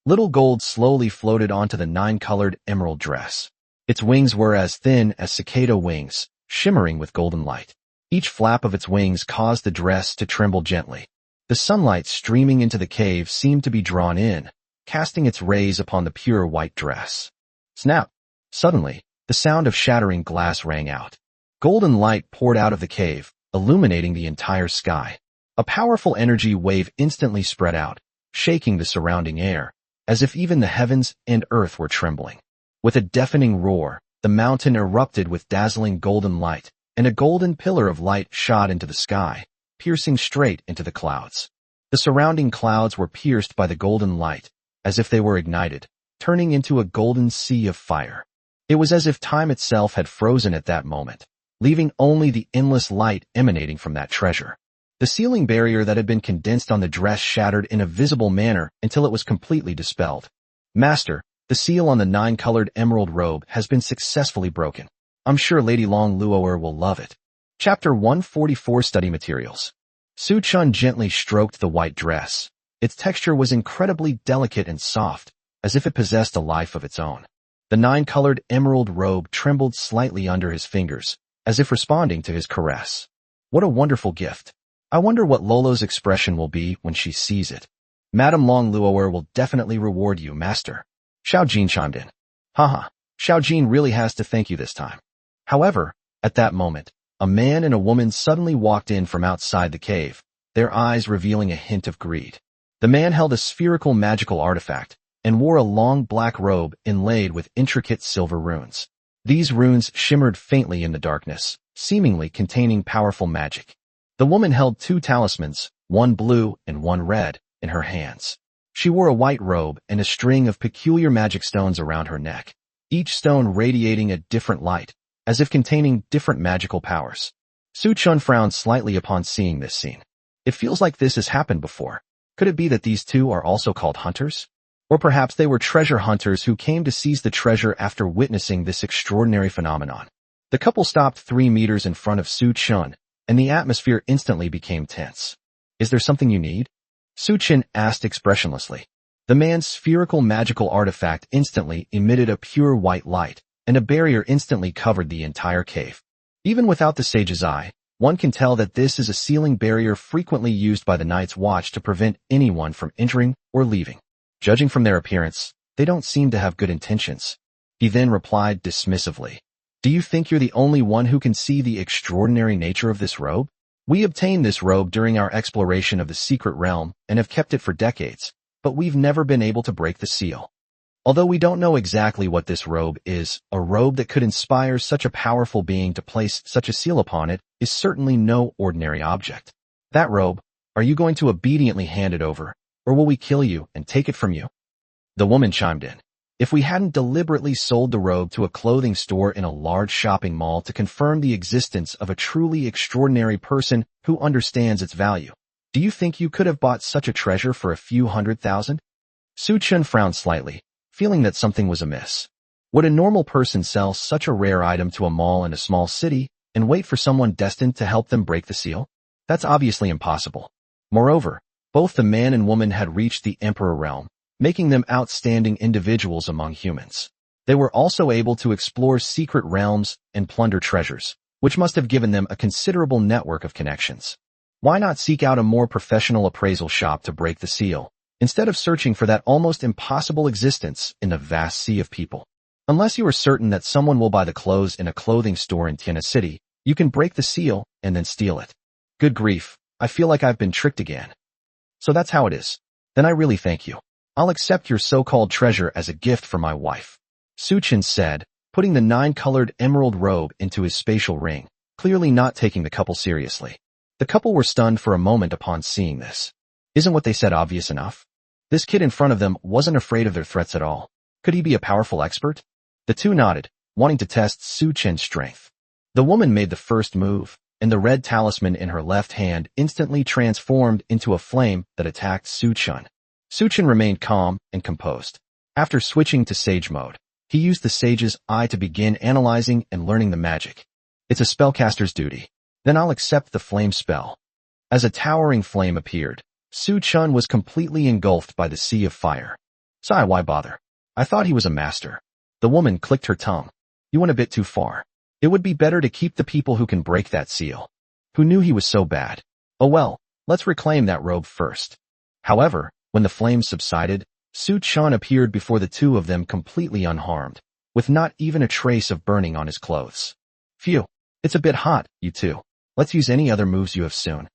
Little Gold slowly floated onto the 9-colored emerald dress. Its wings were as thin as cicada wings, shimmering with golden light. Each flap of its wings caused the dress to tremble gently. The sunlight streaming into the cave seemed to be drawn in, casting its rays upon the pure white dress. Snap! Suddenly, the sound of shattering glass rang out. Golden light poured out of the cave, illuminating the entire sky. A powerful energy wave instantly spread out, shaking the surrounding air, as if even the heavens and earth were trembling. With a deafening roar, the mountain erupted with dazzling golden light, and a golden pillar of light shot into the sky, piercing straight into the clouds. The surrounding clouds were pierced by the golden light, as if they were ignited, turning into a golden sea of fire. It was as if time itself had frozen at that moment, leaving only the endless light emanating from that treasure. The ceiling barrier that had been condensed on the dress shattered in a visible manner until it was completely dispelled. Master, the seal on the 9-colored emerald robe has been successfully broken. I'm sure Lady Long Luoer will love it. Chapter 144 Study Materials. Su Chun gently stroked the white dress. Its texture was incredibly delicate and soft, as if it possessed a life of its own. The 9-colored emerald robe trembled slightly under his fingers, as if responding to his caress. What a wonderful gift. I wonder what Lolo's expression will be when she sees it. Madame Long Luoer will definitely reward you, Master. Xiao Jin chimed in. Haha, Xiao Jin really has to thank you this time. However, at that moment, a man and a woman suddenly walked in from outside the cave, their eyes revealing a hint of greed. The man held a spherical magical artifact and wore a long black robe inlaid with intricate silver runes. These runes shimmered faintly in the darkness, seemingly containing powerful magic. The woman held 2 talismans, one blue and one red, in her hands. She wore a white robe and a string of peculiar magic stones around her neck, each stone radiating a different light, as if containing different magical powers. Su Chun frowned slightly upon seeing this scene. It feels like this has happened before. Could it be that these two are also called hunters? Or perhaps they were treasure hunters who came to seize the treasure after witnessing this extraordinary phenomenon. The couple stopped 3 meters in front of Su Chun, and the atmosphere instantly became tense. Is there something you need? Su Chun asked expressionlessly. The man's spherical magical artifact instantly emitted a pure white light, and a barrier instantly covered the entire cave. Even without the sage's eye, one can tell that this is a ceiling barrier frequently used by the Night's Watch to prevent anyone from entering or leaving. Judging from their appearance, they don't seem to have good intentions. He then replied dismissively. Do you think you're the only one who can see the extraordinary nature of this robe? We obtained this robe during our exploration of the secret realm and have kept it for decades, but we've never been able to break the seal. Although we don't know exactly what this robe is, a robe that could inspire such a powerful being to place such a seal upon it is certainly no ordinary object. That robe, are you going to obediently hand it over, or will we kill you and take it from you? The woman chimed in. If we hadn't deliberately sold the robe to a clothing store in a large shopping mall to confirm the existence of a truly extraordinary person who understands its value, do you think you could have bought such a treasure for a few $100,000? Su Chun frowned slightly, feeling that something was amiss. Would a normal person sell such a rare item to a mall in a small city and wait for someone destined to help them break the seal? That's obviously impossible. Moreover, both the man and woman had reached the Emperor realm, making them outstanding individuals among humans. They were also able to explore secret realms and plunder treasures, which must have given them a considerable network of connections. Why not seek out a more professional appraisal shop to break the seal, instead of searching for that almost impossible existence in the vast sea of people? Unless you are certain that someone will buy the clothes in a clothing store in Tiana City, you can break the seal and then steal it. Good grief, I feel like I've been tricked again. So that's how it is. Then I really thank you. I'll accept your so-called treasure as a gift for my wife, Su Chun said, putting the 9-colored emerald robe into his spatial ring, clearly not taking the couple seriously. The couple were stunned for a moment upon seeing this. Isn't what they said obvious enough? This kid in front of them wasn't afraid of their threats at all. Could he be a powerful expert? The two nodded, wanting to test Su Chun's strength. The woman made the first move, and the red talisman in her left hand instantly transformed into a flame that attacked Su Chun. Su Chun remained calm and composed. After switching to Sage mode, he used the Sage's eye to begin analyzing and learning the magic. It's a spellcaster's duty. Then I'll accept the flame spell. As a towering flame appeared, Su Chun was completely engulfed by the sea of fire. Sigh, why bother? I thought he was a master. The woman clicked her tongue. You went a bit too far. It would be better to keep the people who can break that seal. Who knew he was so bad? Oh well, let's reclaim that robe first. However, when the flames subsided, Su Chun appeared before the two of them completely unharmed, with not even a trace of burning on his clothes. Phew, it's a bit hot, you two. Let's use any other moves you have soon.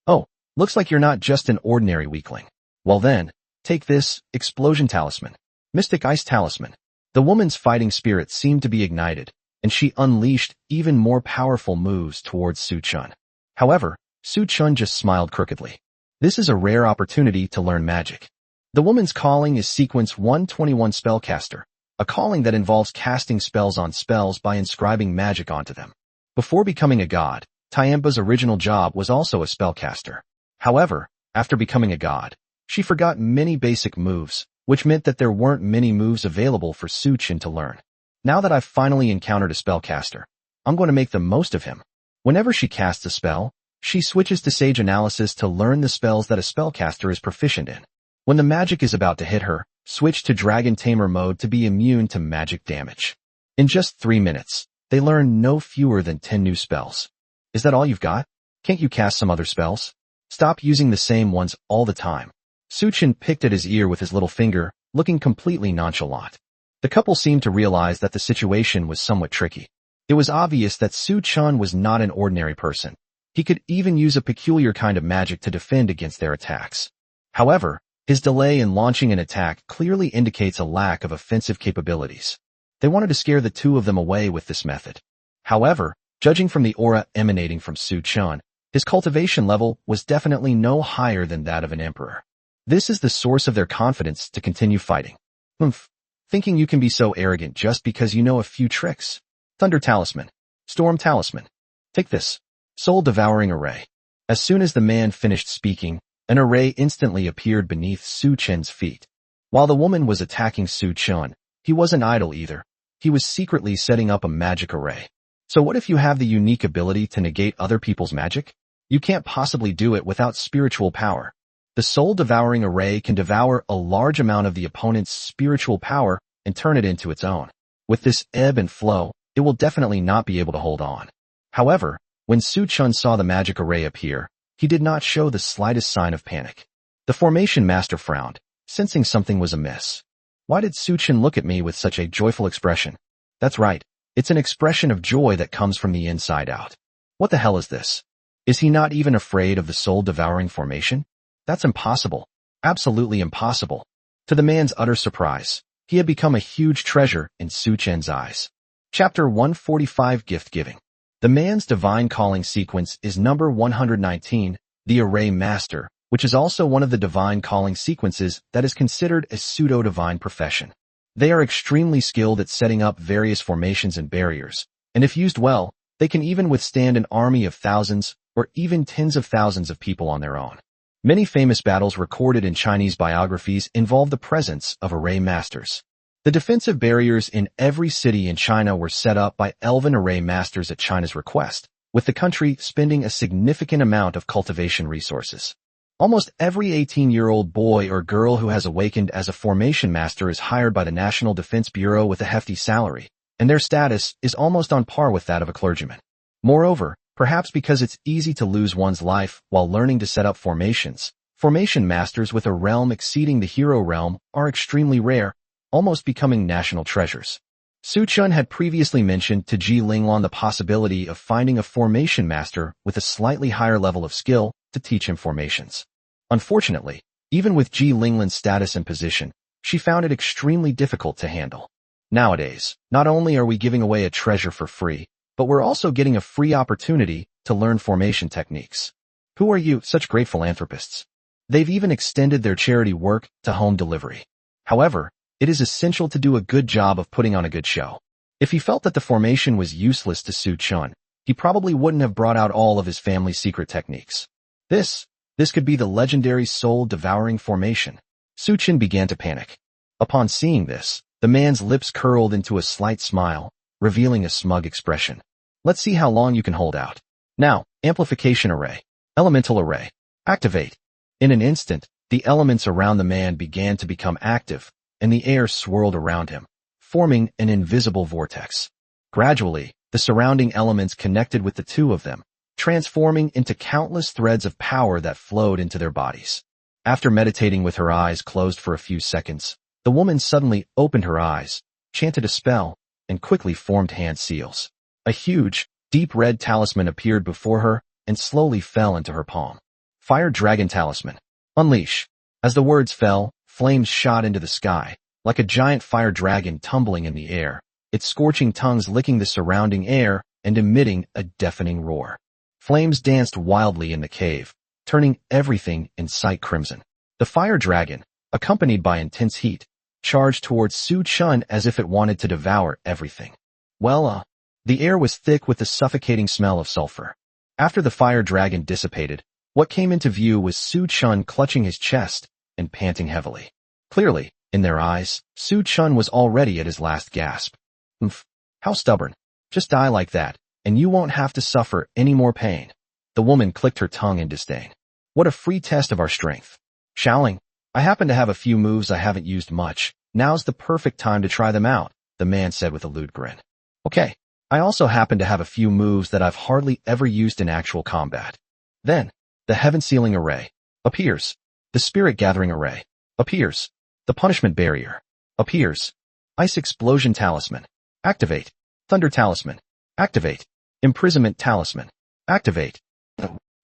Oh, looks like you're not just an ordinary weakling. Well then, take this, Explosion Talisman. Mystic Ice Talisman. The woman's fighting spirit seemed to be ignited, and she unleashed even more powerful moves towards Su Chun. However, Su Chun just smiled crookedly. This is a rare opportunity to learn magic. The woman's calling is Sequence 121 Spellcaster, a calling that involves casting spells on spells by inscribing magic onto them. Before becoming a god, Tiempa's original job was also a spellcaster. However, after becoming a god, she forgot many basic moves, which meant that there weren't many moves available for Su Chun to learn. Now that I've finally encountered a spellcaster, I'm going to make the most of him. Whenever she casts a spell, she switches to Sage Analysis to learn the spells that a spellcaster is proficient in. When the magic is about to hit her, switch to Dragon Tamer mode to be immune to magic damage. In just 3 minutes, they learn no fewer than 10 new spells. Is that all you've got? Can't you cast some other spells? Stop using the same ones all the time. Su Chun picked at his ear with his little finger, looking completely nonchalant. The couple seemed to realize that the situation was somewhat tricky. It was obvious that Su Chun was not an ordinary person. He could even use a peculiar kind of magic to defend against their attacks. However, his delay in launching an attack clearly indicates a lack of offensive capabilities. They wanted to scare the two of them away with this method. However, judging from the aura emanating from Su Chun, his cultivation level was definitely no higher than that of an emperor. This is the source of their confidence to continue fighting. Thinking you can be so arrogant just because you know a few tricks. Thunder Talisman. Storm Talisman. Take this. Soul-devouring array. As soon as the man finished speaking, an array instantly appeared beneath Su Chun's feet. While the woman was attacking Su Chun, he wasn't idle either. He was secretly setting up a magic array. So what if you have the unique ability to negate other people's magic? You can't possibly do it without spiritual power. The soul-devouring array can devour a large amount of the opponent's spiritual power and turn it into its own. With this ebb and flow, it will definitely not be able to hold on. However, when Su Chun saw the magic array appear, he did not show the slightest sign of panic. The formation master frowned, sensing something was amiss. Why did Su Chun look at me with such a joyful expression? That's right, it's an expression of joy that comes from the inside out. What the hell is this? Is he not even afraid of the soul-devouring formation? That's impossible. Absolutely impossible. To the man's utter surprise, he had become a huge treasure in Su Chun's eyes. Chapter 145 Gift Giving. The man's divine calling sequence is number 119, the Array Master, which is also one of the divine calling sequences that is considered a pseudo-divine profession. They are extremely skilled at setting up various formations and barriers, and if used well, they can even withstand an army of thousands or even tens of thousands of people on their own. Many famous battles recorded in Chinese biographies involve the presence of array masters. The defensive barriers in every city in China were set up by elven array masters at China's request, with the country spending a significant amount of cultivation resources. Almost every 18-year-old boy or girl who has awakened as a formation master is hired by the National Defense Bureau with a hefty salary, and their status is almost on par with that of a clergyman. Moreover, perhaps because it's easy to lose one's life while learning to set up formations, formation masters with a realm exceeding the hero realm are extremely rare, almost becoming national treasures. Su Chun had previously mentioned to Ji Linglan the possibility of finding a formation master with a slightly higher level of skill to teach him formations. Unfortunately, even with Ji Linglan's status and position, she found it extremely difficult to handle. Nowadays, not only are we giving away a treasure for free, but we're also getting a free opportunity to learn formation techniques. Who are you, such great philanthropists? They've even extended their charity work to home delivery. However, it is essential to do a good job of putting on a good show. If he felt that the formation was useless to Su Chun, he probably wouldn't have brought out all of his family's secret techniques. This could be the legendary soul-devouring formation. Su Chun began to panic. Upon seeing this, the man's lips curled into a slight smile, revealing a smug expression. Let's see how long you can hold out. Now, amplification array. Elemental array. Activate. In an instant, the elements around the man began to become active, and the air swirled around him, forming an invisible vortex. Gradually, the surrounding elements connected with the two of them, transforming into countless threads of power that flowed into their bodies. After meditating with her eyes closed for a few seconds, the woman suddenly opened her eyes, chanted a spell, and quickly formed hand seals. A huge, deep red talisman appeared before her and slowly fell into her palm. Fire Dragon Talisman. Unleash. As the words fell, flames shot into the sky, like a giant fire dragon tumbling in the air, its scorching tongues licking the surrounding air and emitting a deafening roar. Flames danced wildly in the cave, turning everything in sight crimson. The fire dragon, accompanied by intense heat, charged towards Su Chun as if it wanted to devour everything. The air was thick with the suffocating smell of sulfur. After the fire dragon dissipated, what came into view was Su Chun clutching his chest and panting heavily. Clearly, in their eyes, Su Chun was already at his last gasp. How stubborn. Just die like that, and you won't have to suffer any more pain. The woman clicked her tongue in disdain. What a free test of our strength. Shaoling, I happen to have a few moves I haven't used much. Now's the perfect time to try them out, the man said with a lewd grin. Okay, I also happen to have a few moves that I've hardly ever used in actual combat. Then, the heaven-sealing array appears. The spirit-gathering array appears. The punishment barrier appears. Ice explosion talisman. Activate. Thunder talisman. Activate. Imprisonment talisman. Activate.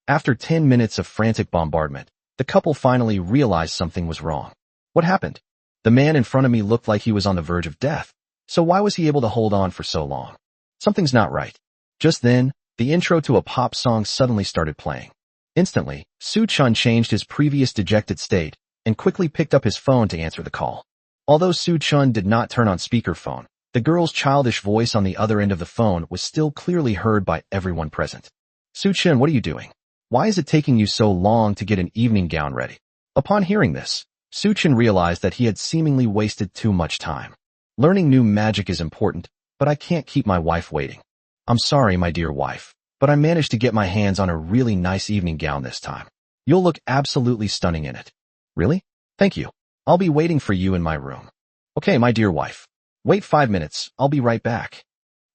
After 10 minutes of frantic bombardment, the couple finally realized something was wrong. What happened? The man in front of me looked like he was on the verge of death. So why was he able to hold on for so long? Something's not right. Just then, the intro to a pop song suddenly started playing. Instantly, Su Chun changed his previous dejected state and quickly picked up his phone to answer the call. Although Su Chun did not turn on speakerphone, the girl's childish voice on the other end of the phone was still clearly heard by everyone present. Su Chun, what are you doing? Why is it taking you so long to get an evening gown ready? Upon hearing this, Su Chun realized that he had seemingly wasted too much time. Learning new magic is important, but I can't keep my wife waiting. I'm sorry, my dear wife, but I managed to get my hands on a really nice evening gown this time. You'll look absolutely stunning in it. Really? Thank you. I'll be waiting for you in my room. Okay, my dear wife. Wait 5 minutes, I'll be right back.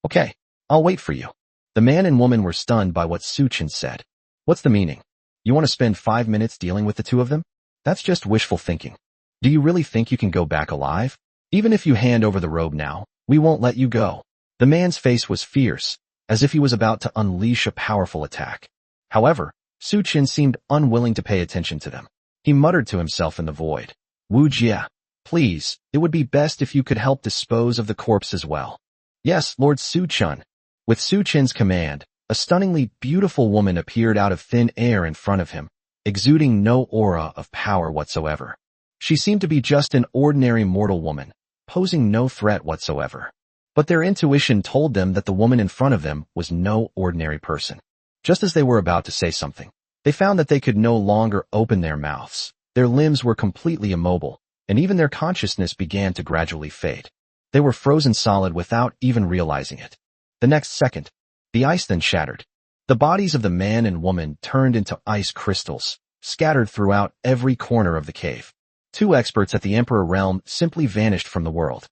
Okay, I'll wait for you. The man and woman were stunned by what Su Chun said. What's the meaning? You want to spend 5 minutes dealing with the two of them? That's just wishful thinking. Do you really think you can go back alive? Even if you hand over the robe now, we won't let you go. The man's face was fierce, as if he was about to unleash a powerful attack. However, Su Chun seemed unwilling to pay attention to them. He muttered to himself in the void. Wu Jia, please, it would be best if you could help dispose of the corpse as well. Yes, Lord Su Chun. With Su Chun's command, a stunningly beautiful woman appeared out of thin air in front of him, exuding no aura of power whatsoever. She seemed to be just an ordinary mortal woman, posing no threat whatsoever. But their intuition told them that the woman in front of them was no ordinary person. Just as they were about to say something, they found that they could no longer open their mouths. Their limbs were completely immobile, and even their consciousness began to gradually fade. They were frozen solid without even realizing it. The next second, the ice then shattered. The bodies of the man and woman turned into ice crystals, scattered throughout every corner of the cave. Two experts at the Emperor realm simply vanished from the world.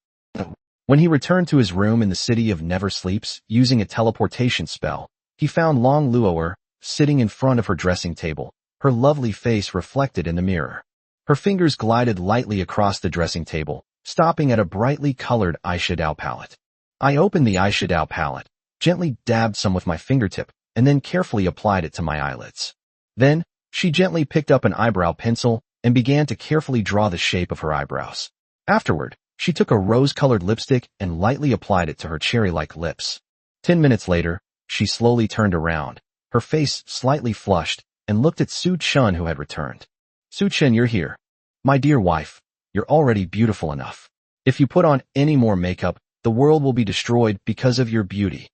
When he returned to his room in the city of Never Sleeps, using a teleportation spell, he found Long Luo'er sitting in front of her dressing table, her lovely face reflected in the mirror. Her fingers glided lightly across the dressing table, stopping at a brightly colored eyeshadow palette. I opened the eyeshadow palette, gently dabbed some with my fingertip, and then carefully applied it to my eyelids. Then, she gently picked up an eyebrow pencil and began to carefully draw the shape of her eyebrows. Afterward, she took a rose-colored lipstick and lightly applied it to her cherry-like lips. 10 minutes later, she slowly turned around, her face slightly flushed, and looked at Su Chun, who had returned. Su Chun, you're here. My dear wife, you're already beautiful enough. If you put on any more makeup, the world will be destroyed because of your beauty.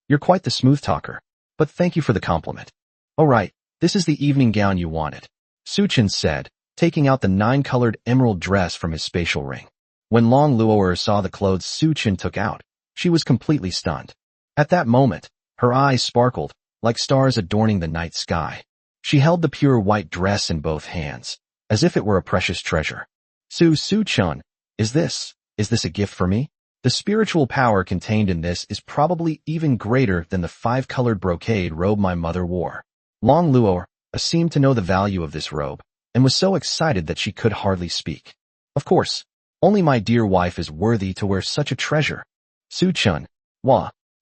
You're quite the smooth talker, but thank you for the compliment. All right, this is the evening gown you wanted, Su Chun said, taking out the 9-colored emerald dress from his spatial ring. When Long Luo'er saw the clothes Su Chun took out, she was completely stunned. At that moment, her eyes sparkled, like stars adorning the night sky. She held the pure white dress in both hands, as if it were a precious treasure. Su Chun, is this a gift for me? The spiritual power contained in this is probably even greater than the 5-colored brocade robe my mother wore. Long Luo'er seemed to know the value of this robe, and was so excited that she could hardly speak. Of course, only my dear wife is worthy to wear such a treasure. Su Chun,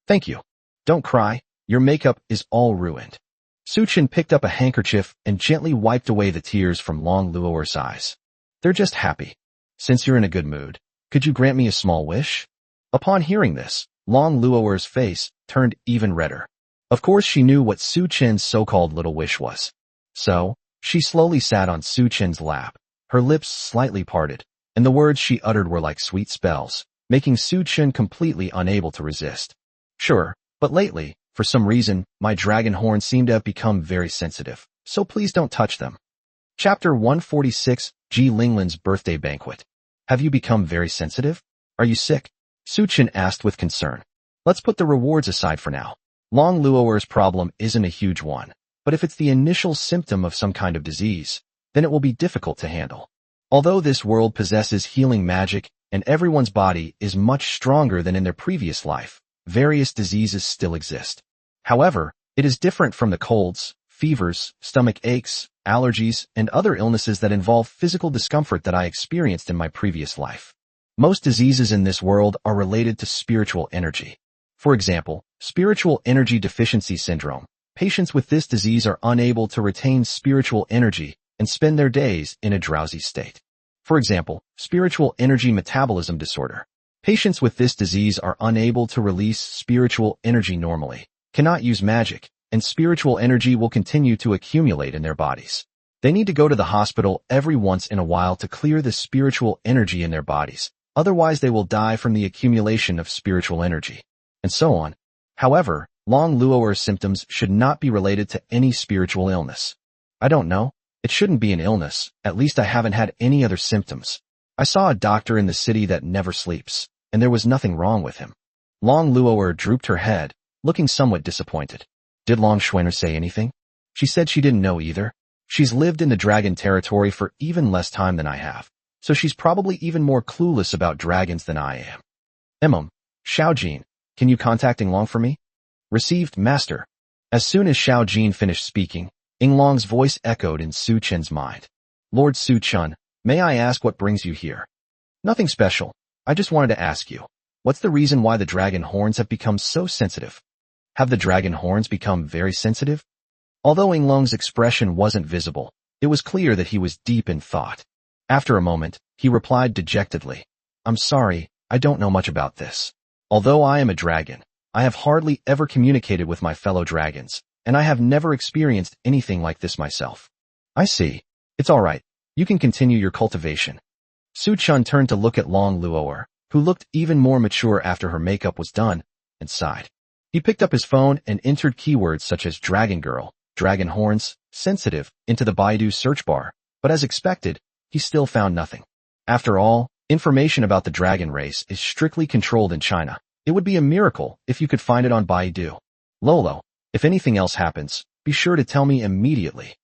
thank you. Don't cry, your makeup is all ruined. Su Chun picked up a handkerchief and gently wiped away the tears from Long Luo'er's eyes. They're just happy. Since you're in a good mood, could you grant me a small wish? Upon hearing this, Long Luo'er's face turned even redder. Of course she knew what Su Chen's so-called little wish was. So, she slowly sat on Su Chen's lap, her lips slightly parted, and the words she uttered were like sweet spells, making Su Chen completely unable to resist. Sure, but lately, for some reason, my dragon horns seem to have become very sensitive, so please don't touch them. Chapter 146, Ji Linglin's Birthday Banquet. Have you become very sensitive? Are you sick? Su Chen asked with concern. Let's put the rewards aside for now. Long Luo'er's problem isn't a huge one, but if it's the initial symptom of some kind of disease, then it will be difficult to handle. Although this world possesses healing magic and everyone's body is much stronger than in their previous life, various diseases still exist. However, it is different from the colds, fevers, stomach aches, allergies, and other illnesses that involve physical discomfort that I experienced in my previous life. Most diseases in this world are related to spiritual energy. For example, spiritual energy deficiency syndrome. Patients with this disease are unable to retain spiritual energy and spend their days in a drowsy state. For example, spiritual energy metabolism disorder. Patients with this disease are unable to release spiritual energy normally, cannot use magic, and spiritual energy will continue to accumulate in their bodies. They need to go to the hospital every once in a while to clear the spiritual energy in their bodies, otherwise they will die from the accumulation of spiritual energy. And so on. However, Long Luo'er's symptoms should not be related to any spiritual illness. I don't know. It shouldn't be an illness, at least I haven't had any other symptoms. I saw a doctor in the city that never sleeps, and there was nothing wrong with him. Long Luo'er drooped her head, looking somewhat disappointed. Did Long Xuan'er say anything? She said she didn't know either. She's lived in the dragon territory for even less time than I have, so she's probably even more clueless about dragons than I am. Xiaojin, can you contact Long for me? Received, Master. As soon as Xiaojin finished speaking, Long's voice echoed in Su Chen's mind. Lord Su Chen, may I ask what brings you here? Nothing special. I just wanted to ask you, what's the reason why the dragon horns have become so sensitive? Have the dragon horns become very sensitive? Although Long's expression wasn't visible, it was clear that he was deep in thought. After a moment, he replied dejectedly, I'm sorry, I don't know much about this. Although I am a dragon, I have hardly ever communicated with my fellow dragons, and I have never experienced anything like this myself. I see. It's all right. You can continue your cultivation. Su Chen turned to look at Long Luo'er, who looked even more mature after her makeup was done, and sighed. He picked up his phone and entered keywords such as dragon girl, dragon horns, sensitive, into the Baidu search bar, but as expected, he still found nothing. After all, information about the dragon race is strictly controlled in China. It would be a miracle if you could find it on Baidu. Lolo, if anything else happens, be sure to tell me immediately.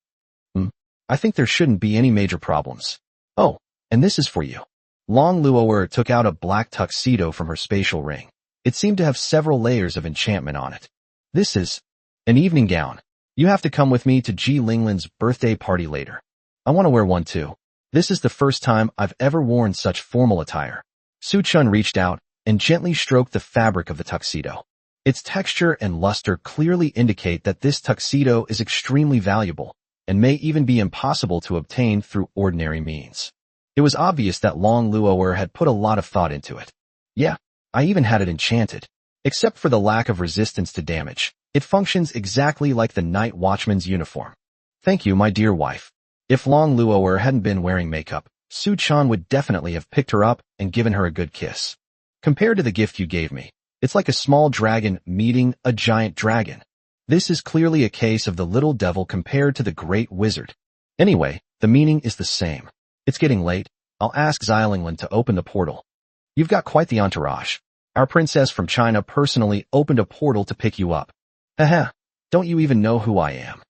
I think there shouldn't be any major problems. Oh, and this is for you. Long Luo'er took out a black tuxedo from her spatial ring. It seemed to have several layers of enchantment on it. This is an evening gown. You have to come with me to Ji Linglin's birthday party later. I want to wear one too. This is the first time I've ever worn such formal attire. Su Chen reached out and gently stroked the fabric of the tuxedo. Its texture and luster clearly indicate that this tuxedo is extremely valuable and may even be impossible to obtain through ordinary means. It was obvious that Long Luo'er had put a lot of thought into it. Yeah, I even had it enchanted. Except for the lack of resistance to damage, it functions exactly like the night watchman's uniform. Thank you, my dear wife. If Long Luo'er hadn't been wearing makeup, Su Chen would definitely have picked her up and given her a good kiss. Compared to the gift you gave me, it's like a small dragon meeting a giant dragon. This is clearly a case of the little devil compared to the great wizard. Anyway, the meaning is the same. It's getting late. I'll ask Xiaolinglan to open the portal. You've got quite the entourage. Our princess from China personally opened a portal to pick you up. Haha, don't you even know who I am?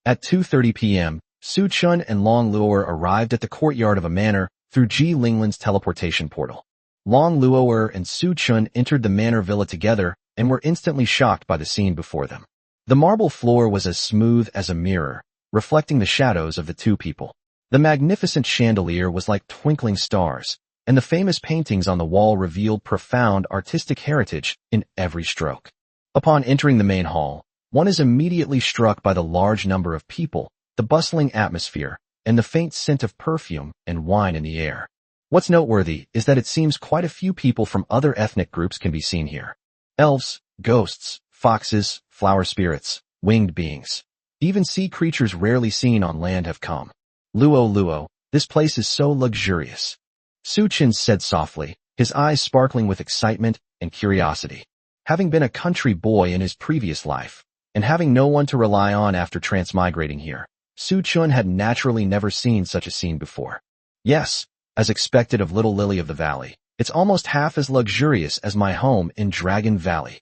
At 2:30 p.m., Su Chen and Long Luo'er arrived at the courtyard of a manor through Ji Linglin's teleportation portal. Long Luo'er and Su Chen entered the manor villa together and were instantly shocked by the scene before them. The marble floor was as smooth as a mirror, reflecting the shadows of the two people. The magnificent chandelier was like twinkling stars, and the famous paintings on the wall revealed profound artistic heritage in every stroke. Upon entering the main hall, one is immediately struck by the large number of people, the bustling atmosphere, and the faint scent of perfume and wine in the air. What's noteworthy is that it seems quite a few people from other ethnic groups can be seen here. Elves, ghosts, foxes, flower spirits, winged beings. Even sea creatures rarely seen on land have come. Luo Luo, this place is so luxurious. Su Chen said softly, his eyes sparkling with excitement and curiosity. Having been a country boy in his previous life, and having no one to rely on after transmigrating here, Su Chen had naturally never seen such a scene before. Yes, as expected of Little Lily of the Valley, it's almost half as luxurious as my home in Dragon Valley.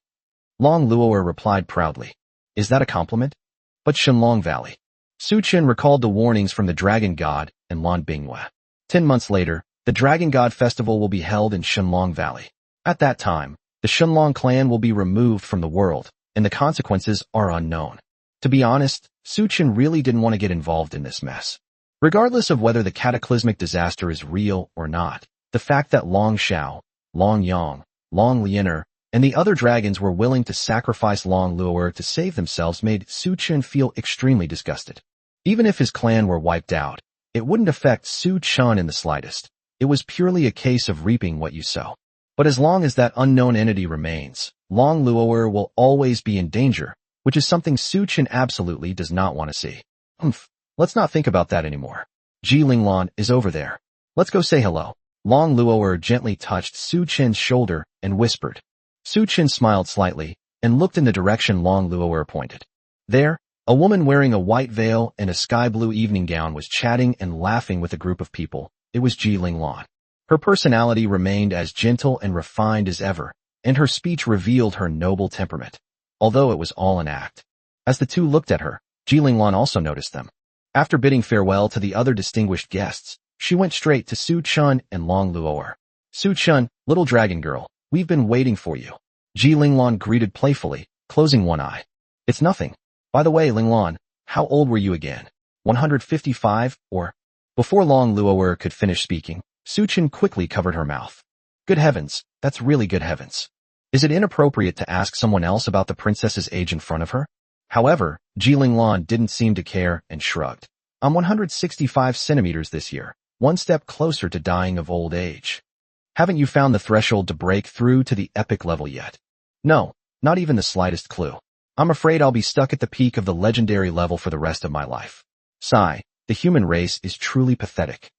Long Luoer replied proudly. Is that a compliment? But Shenlong Valley. Su Chen recalled the warnings from the Dragon God and Lan Binghua. 10 months later, the Dragon God Festival will be held in Shenlong Valley. At that time, the Shenlong clan will be removed from the world, and the consequences are unknown. To be honest, Su Chen really didn't want to get involved in this mess. Regardless of whether the cataclysmic disaster is real or not, the fact that Long Xiao, Long Yang, Long Lianer, and the other dragons were willing to sacrifice Long Luoer to save themselves made Su Chen feel extremely disgusted. Even if his clan were wiped out, it wouldn't affect Su Chen in the slightest. It was purely a case of reaping what you sow. But as long as that unknown entity remains, Long Luoer will always be in danger, which is something Su Chen absolutely does not want to see. Let's not think about that anymore. Ji Linglan is over there. Let's go say hello. Long Luoer gently touched Su Chen's shoulder and whispered. Su Chen smiled slightly and looked in the direction Long Luoer pointed. There, a woman wearing a white veil and a sky-blue evening gown was chatting and laughing with a group of people. It was Ji Linglan. Her personality remained as gentle and refined as ever, and her speech revealed her noble temperament, although it was all an act. As the two looked at her, Ji Linglan also noticed them. After bidding farewell to the other distinguished guests, she went straight to Su Chen and Long Luoer. Su Chen, little dragon girl, we've been waiting for you. Ji Linglan greeted playfully, closing one eye. It's nothing. By the way, Linglan, how old were you again? 155, or? Before Long Luoer could finish speaking, Su Chen quickly covered her mouth. Good heavens, that's really good heavens. Is it inappropriate to ask someone else about the princess's age in front of her? However, Ji Linglan didn't seem to care and shrugged. I'm 165 centimeters this year, one step closer to dying of old age. Haven't you found the threshold to break through to the epic level yet? No, not even the slightest clue. I'm afraid I'll be stuck at the peak of the legendary level for the rest of my life. Sigh, the human race is truly pathetic.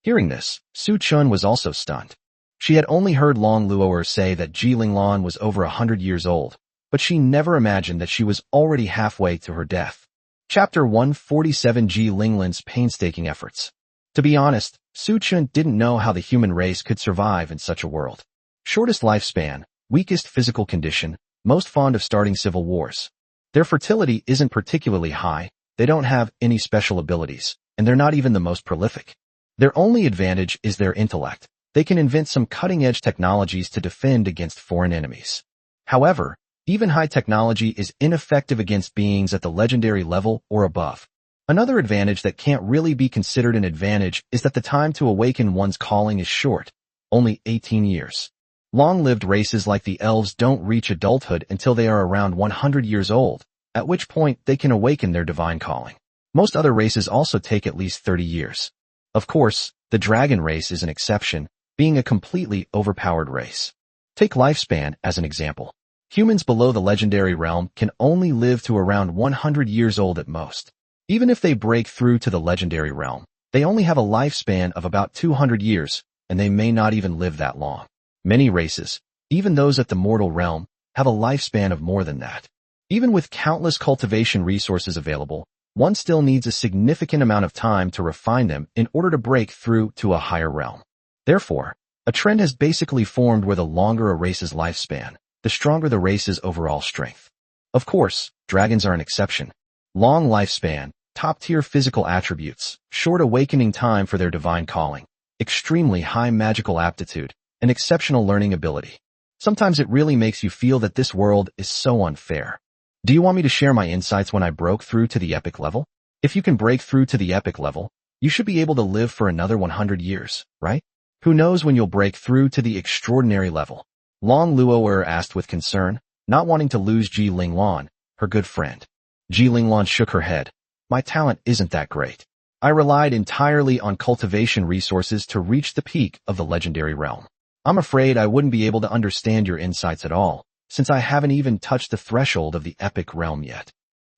Hearing this, Su Chen was also stunned. She had only heard Long Luoer say that Ji Linglan was over 100 years old, but she never imagined that she was already halfway to her death. Chapter 147 Ji Linglan's painstaking efforts. To be honest, Su Chen didn't know how the human race could survive in such a world. Shortest lifespan, weakest physical condition, most fond of starting civil wars. Their fertility isn't particularly high, they don't have any special abilities, and they're not even the most prolific. Their only advantage is their intellect. They can invent some cutting-edge technologies to defend against foreign enemies. However, even high technology is ineffective against beings at the legendary level or above. Another advantage that can't really be considered an advantage is that the time to awaken one's calling is short, only 18 years. Long-lived races like the elves don't reach adulthood until they are around 100 years old, at which point they can awaken their divine calling. Most other races also take at least 30 years. Of course, the dragon race is an exception, being a completely overpowered race. Take lifespan as an example. Humans below the legendary realm can only live to around 100 years old at most. Even if they break through to the legendary realm, they only have a lifespan of about 200 years, and they may not even live that long. Many races, even those at the mortal realm, have a lifespan of more than that. Even with countless cultivation resources available, one still needs a significant amount of time to refine them in order to break through to a higher realm. Therefore, a trend has basically formed where the longer a race's lifespan, the stronger the race's overall strength. Of course, dragons are an exception. Long lifespan, top-tier physical attributes, short awakening time for their divine calling, extremely high magical aptitude, and exceptional learning ability. Sometimes it really makes you feel that this world is so unfair. Do you want me to share my insights when I broke through to the epic level? If you can break through to the epic level, you should be able to live for another 100 years, right? Who knows when you'll break through to the extraordinary level? Long Luoer asked with concern, not wanting to lose Ji Linglan, her good friend. Ji Linglan shook her head. My talent isn't that great. I relied entirely on cultivation resources to reach the peak of the legendary realm. I'm afraid I wouldn't be able to understand your insights at all, since I haven't even touched the threshold of the epic realm yet.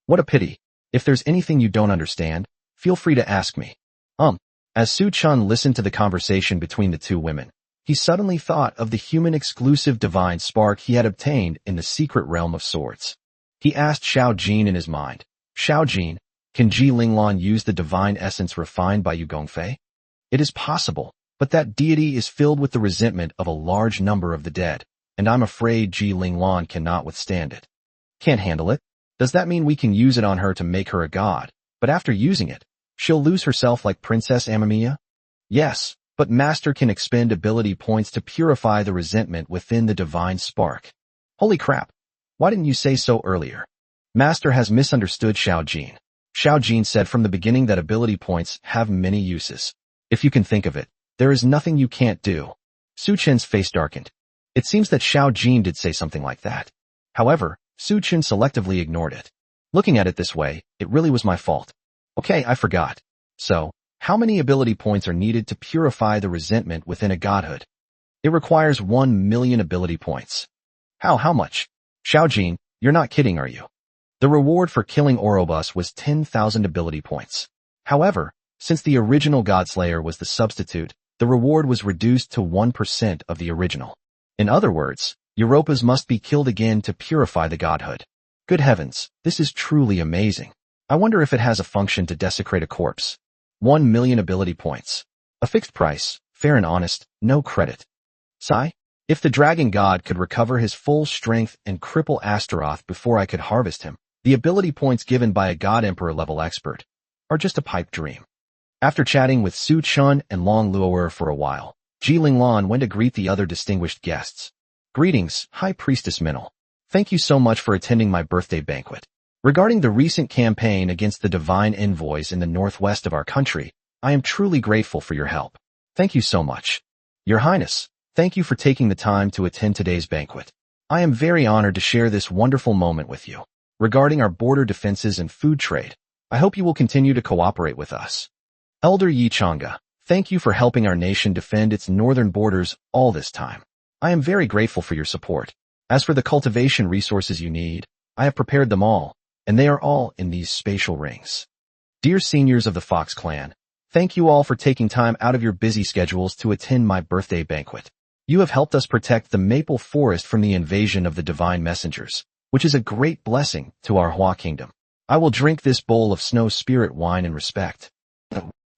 What a pity. If there's anything you don't understand, feel free to ask me. As Su Chun listened to the conversation between the two women, he suddenly thought of the human-exclusive divine spark he had obtained in the secret realm of swords. He asked Xiao Jin in his mind, Xiao Jin, can Ji Linglan use the divine essence refined by Yu Gongfei? It is possible, but that deity is filled with the resentment of a large number of the dead, and I'm afraid Ji Linglan cannot withstand it. Can't handle it? Does that mean we can use it on her to make her a god, but after using it, she'll lose herself like Princess Amamiya? Yes, but Master can expend ability points to purify the resentment within the divine spark. Holy crap! Why didn't you say so earlier? Master has misunderstood Xiao Jin. Xiao Jin said from the beginning that ability points have many uses. If you can think of it, there is nothing you can't do. Su Chen's face darkened. It seems that Xiao Jin did say something like that. However, Su Chen selectively ignored it. Looking at it this way, it really was my fault. Okay, I forgot. So, how many ability points are needed to purify the resentment within a godhood? It requires 1 million ability points. How much? Xiao Jin, you're not kidding, are you? The reward for killing Orobus was 10,000 ability points. However, since the original Godslayer was the substitute, the reward was reduced to 1% of the original. In other words, Europas must be killed again to purify the godhood. Good heavens, this is truly amazing. I wonder if it has a function to desecrate a corpse. 1 million ability points. A fixed price, fair and honest, no credit. Sigh. If the dragon god could recover his full strength and cripple Astaroth before I could harvest him, the ability points given by a god emperor level expert are just a pipe dream. After chatting with Su Chun and Long Luo'er for a while, Ji Linglan went to greet the other distinguished guests. Greetings, High Priestess Minel. Thank you so much for attending my birthday banquet. Regarding the recent campaign against the divine envoys in the northwest of our country, I am truly grateful for your help. Thank you so much. Your Highness, thank you for taking the time to attend today's banquet. I am very honored to share this wonderful moment with you. Regarding our border defenses and food trade, I hope you will continue to cooperate with us. Elder Yi Chang'e, thank you for helping our nation defend its northern borders all this time. I am very grateful for your support. As for the cultivation resources you need, I have prepared them all, and they are all in these spatial rings. Dear seniors of the Fox clan, thank you all for taking time out of your busy schedules to attend my birthday banquet. You have helped us protect the maple forest from the invasion of the divine messengers, which is a great blessing to our Hua kingdom. I will drink this bowl of snow spirit wine in respect.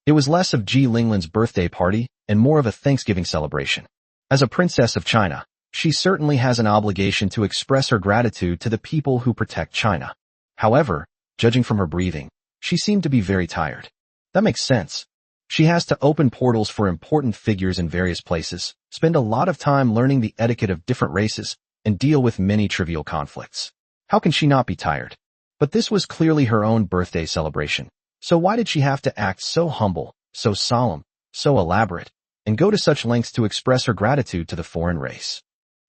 It was less of Ji Linglan's birthday party and more of a Thanksgiving celebration. As a princess of China, she certainly has an obligation to express her gratitude to the people who protect China. However, judging from her breathing, she seemed to be very tired. That makes sense. She has to open portals for important figures in various places, spend a lot of time learning the etiquette of different races, and deal with many trivial conflicts. How can she not be tired? But this was clearly her own birthday celebration. So why did she have to act so humble, so solemn, so elaborate, and go to such lengths to express her gratitude to the foreign race?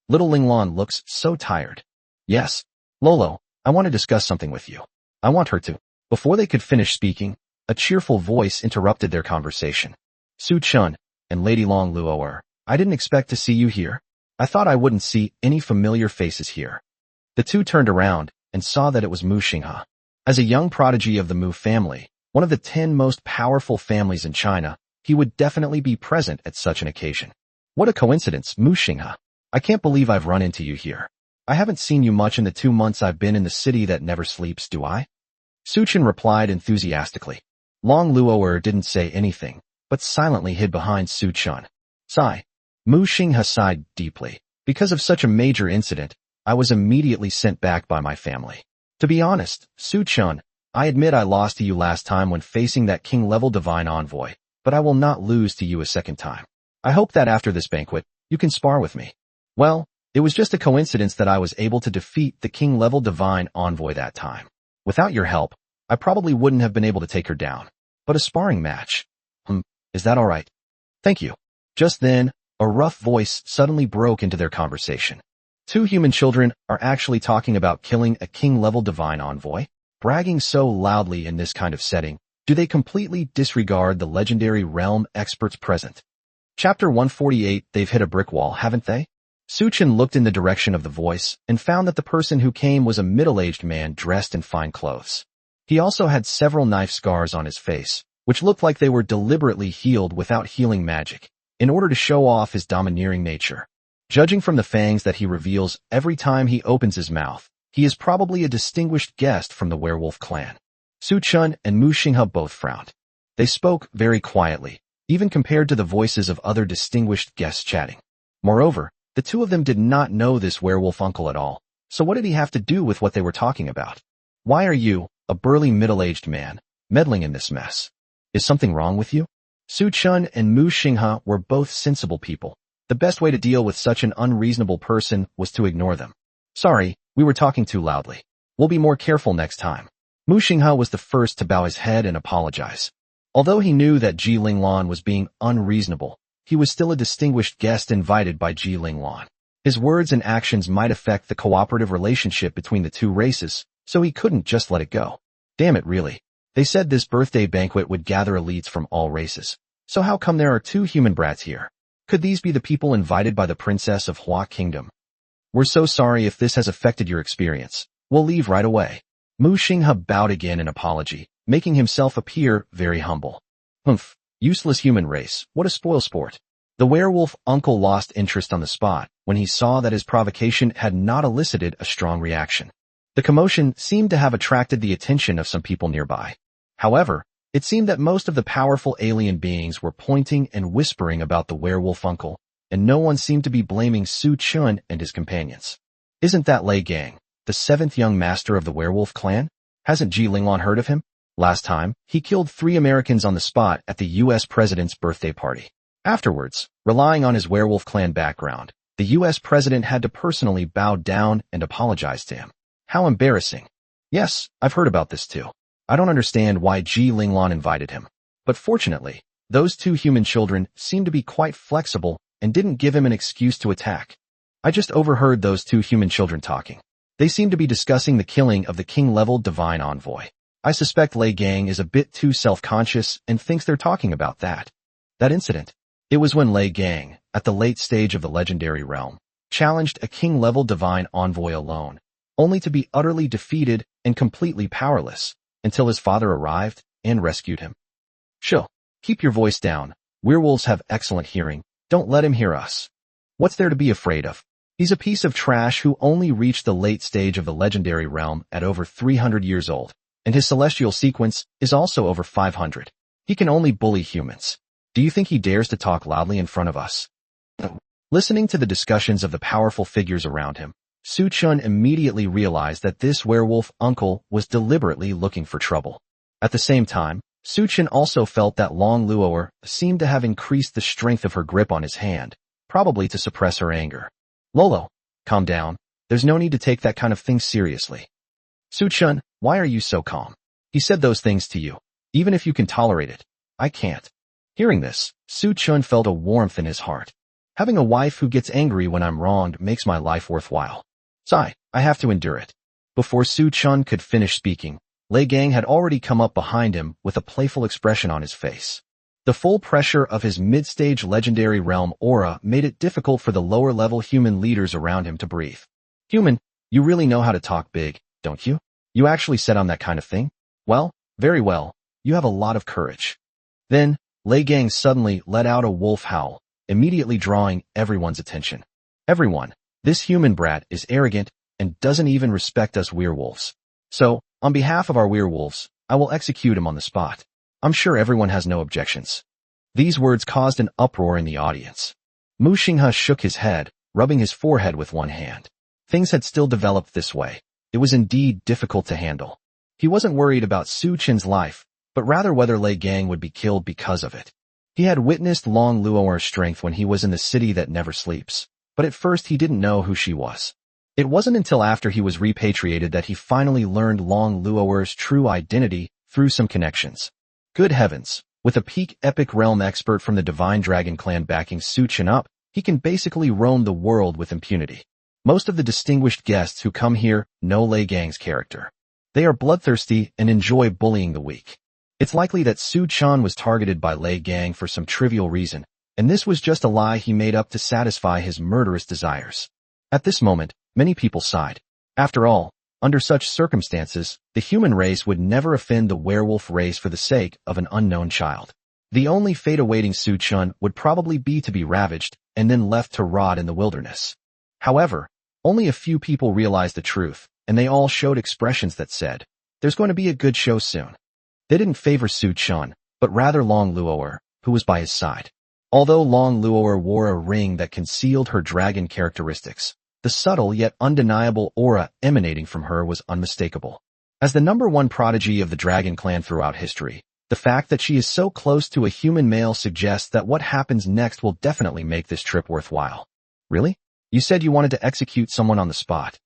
Little Linglan looks so tired. Yes, Lolo, I want to discuss something with you. I want her to. Before they could finish speaking, a cheerful voice interrupted their conversation. Su Chun and Lady Long Luo'er, I didn't expect to see you here. I thought I wouldn't see any familiar faces here. The two turned around and saw that it was Mu Xinghe. As a young prodigy of the Mu family, one of the 10 most powerful families in China, he would definitely be present at such an occasion. What a coincidence, Mu Xinghe. I can't believe I've run into you here. I haven't seen you much in the 2 months I've been in the city that never sleeps, do I? Su Chen replied enthusiastically. Long Luo'er didn't say anything, but silently hid behind Su Chun. Sigh. Mu Xinghe sighed deeply. Because of such a major incident, I was immediately sent back by my family. To be honest, Su Chun, I admit I lost to you last time when facing that king-level divine envoy, but I will not lose to you a second time. I hope that after this banquet, you can spar with me. Well, it was just a coincidence that I was able to defeat the king-level divine envoy that time. Without your help, I probably wouldn't have been able to take her down. But a sparring match. Is that all right? Thank you. Just then, a rough voice suddenly broke into their conversation. 2 human children are actually talking about killing a king-level divine envoy? Bragging so loudly in this kind of setting Do they completely disregard the legendary realm experts present? Chapter 148. They've hit a brick wall, haven't they? Suchin looked in the direction of the voice and found that the person who came was a middle-aged man dressed in fine clothes. He also had several knife scars on his face, which looked like they were deliberately healed without healing magic, in order to show off his domineering nature. Judging from the fangs that he reveals every time he opens his mouth, he is probably a distinguished guest from the werewolf clan. Su Chun and Mu Xinghe both frowned. They spoke very quietly, even compared to the voices of other distinguished guests chatting. Moreover, the two of them did not know this werewolf uncle at all, so what did he have to do with what they were talking about? Why are you, a burly middle-aged man, meddling in this mess? Is something wrong with you? Su Chun and Mu Xinghe were both sensible people. The best way to deal with such an unreasonable person was to ignore them. Sorry, we were talking too loudly. We'll be more careful next time. Mu Xinghe was the first to bow his head and apologize. Although he knew that Ji Linglan was being unreasonable, he was still a distinguished guest invited by Ji Linglan. His words and actions might affect the cooperative relationship between the two races, so he couldn't just let it go. Damn it, really. They said this birthday banquet would gather elites from all races. So how come there are two human brats here? Could these be the people invited by the princess of Hua Kingdom? We're so sorry if this has affected your experience. We'll leave right away. Mu Xinghe bowed again in apology, making himself appear very humble. Humph, useless human race, what a spoilsport. The werewolf uncle lost interest on the spot when he saw that his provocation had not elicited a strong reaction. The commotion seemed to have attracted the attention of some people nearby. However, it seemed that most of the powerful alien beings were pointing and whispering about the werewolf uncle, and no one seemed to be blaming Su Chun and his companions. Isn't that Lei Gang, the seventh young master of the werewolf clan? Hasn't Ji Linglan heard of him? Last time, he killed 3 Americans on the spot at the U.S. president's birthday party. Afterwards, relying on his werewolf clan background, the U.S. president had to personally bow down and apologize to him. How embarrassing. Yes, I've heard about this too. I don't understand why Ji Linglan invited him. But fortunately, those 2 human children seemed to be quite flexible and didn't give him an excuse to attack. I just overheard those 2 human children talking. They seemed to be discussing the killing of the king-level divine envoy. I suspect Lei Gang is a bit too self-conscious and thinks they're talking about that. That incident. It was when Lei Gang, at the late stage of the legendary realm, challenged a king-level divine envoy alone, only to be utterly defeated and completely powerless, until his father arrived and rescued him. Sure, keep your voice down. Werewolves have excellent hearing. Don't let him hear us. What's there to be afraid of? He's a piece of trash who only reached the late stage of the legendary realm at over 300 years old, and his celestial sequence is also over 500. He can only bully humans. Do you think he dares to talk loudly in front of us? Listening to the discussions of the powerful figures around him, Su Chun immediately realized that this werewolf uncle was deliberately looking for trouble. At the same time, Su Chun also felt that Long Luo'er seemed to have increased the strength of her grip on his hand, probably to suppress her anger. Lolo, calm down. There's no need to take that kind of thing seriously. Su Chun, why are you so calm? He said those things to you. Even if you can tolerate it, I can't. Hearing this, Su Chun felt a warmth in his heart. Having a wife who gets angry when I'm wronged makes my life worthwhile. Sigh, I have to endure it. Before Su Chun could finish speaking, Lei Gang had already come up behind him with a playful expression on his face. The full pressure of his mid-stage legendary realm aura made it difficult for the lower-level human leaders around him to breathe. Human, you really know how to talk big, don't you? You actually said on that kind of thing? Well, very well. You have a lot of courage. Then, Lei Gang suddenly let out a wolf howl, immediately drawing everyone's attention. Everyone. This human brat is arrogant and doesn't even respect us werewolves. So, on behalf of our werewolves, I will execute him on the spot. I'm sure everyone has no objections. These words caused an uproar in the audience. Mu Xinghe shook his head, rubbing his forehead with one hand. Things had still developed this way. It was indeed difficult to handle. He wasn't worried about Su Chun's life, but rather whether Lei Gang would be killed because of it. He had witnessed Long Luo'er's strength when he was in the city that never sleeps. But at first he didn't know who she was. It wasn't until after he was repatriated that he finally learned Long Luo'er's true identity through some connections. Good heavens, with a peak epic realm expert from the Divine Dragon clan backing Su Chun up, he can basically roam the world with impunity. Most of the distinguished guests who come here know Lei Gang's character. They are bloodthirsty and enjoy bullying the weak. It's likely that Su Chan was targeted by Lei Gang for some trivial reason, and this was just a lie he made up to satisfy his murderous desires. At this moment, many people sighed. After all, under such circumstances, the human race would never offend the werewolf race for the sake of an unknown child. The only fate awaiting Su Chun would probably be to be ravaged and then left to rot in the wilderness. However, only a few people realized the truth, and they all showed expressions that said, "There's going to be a good show soon." They didn't favor Su Chun, but rather Long Luo'er, who was by his side. Although Long Luo'er wore a ring that concealed her dragon characteristics, the subtle yet undeniable aura emanating from her was unmistakable. As the #1 prodigy of the dragon clan throughout history, the fact that she is so close to a human male suggests that what happens next will definitely make this trip worthwhile. Really? You said you wanted to execute someone on the spot.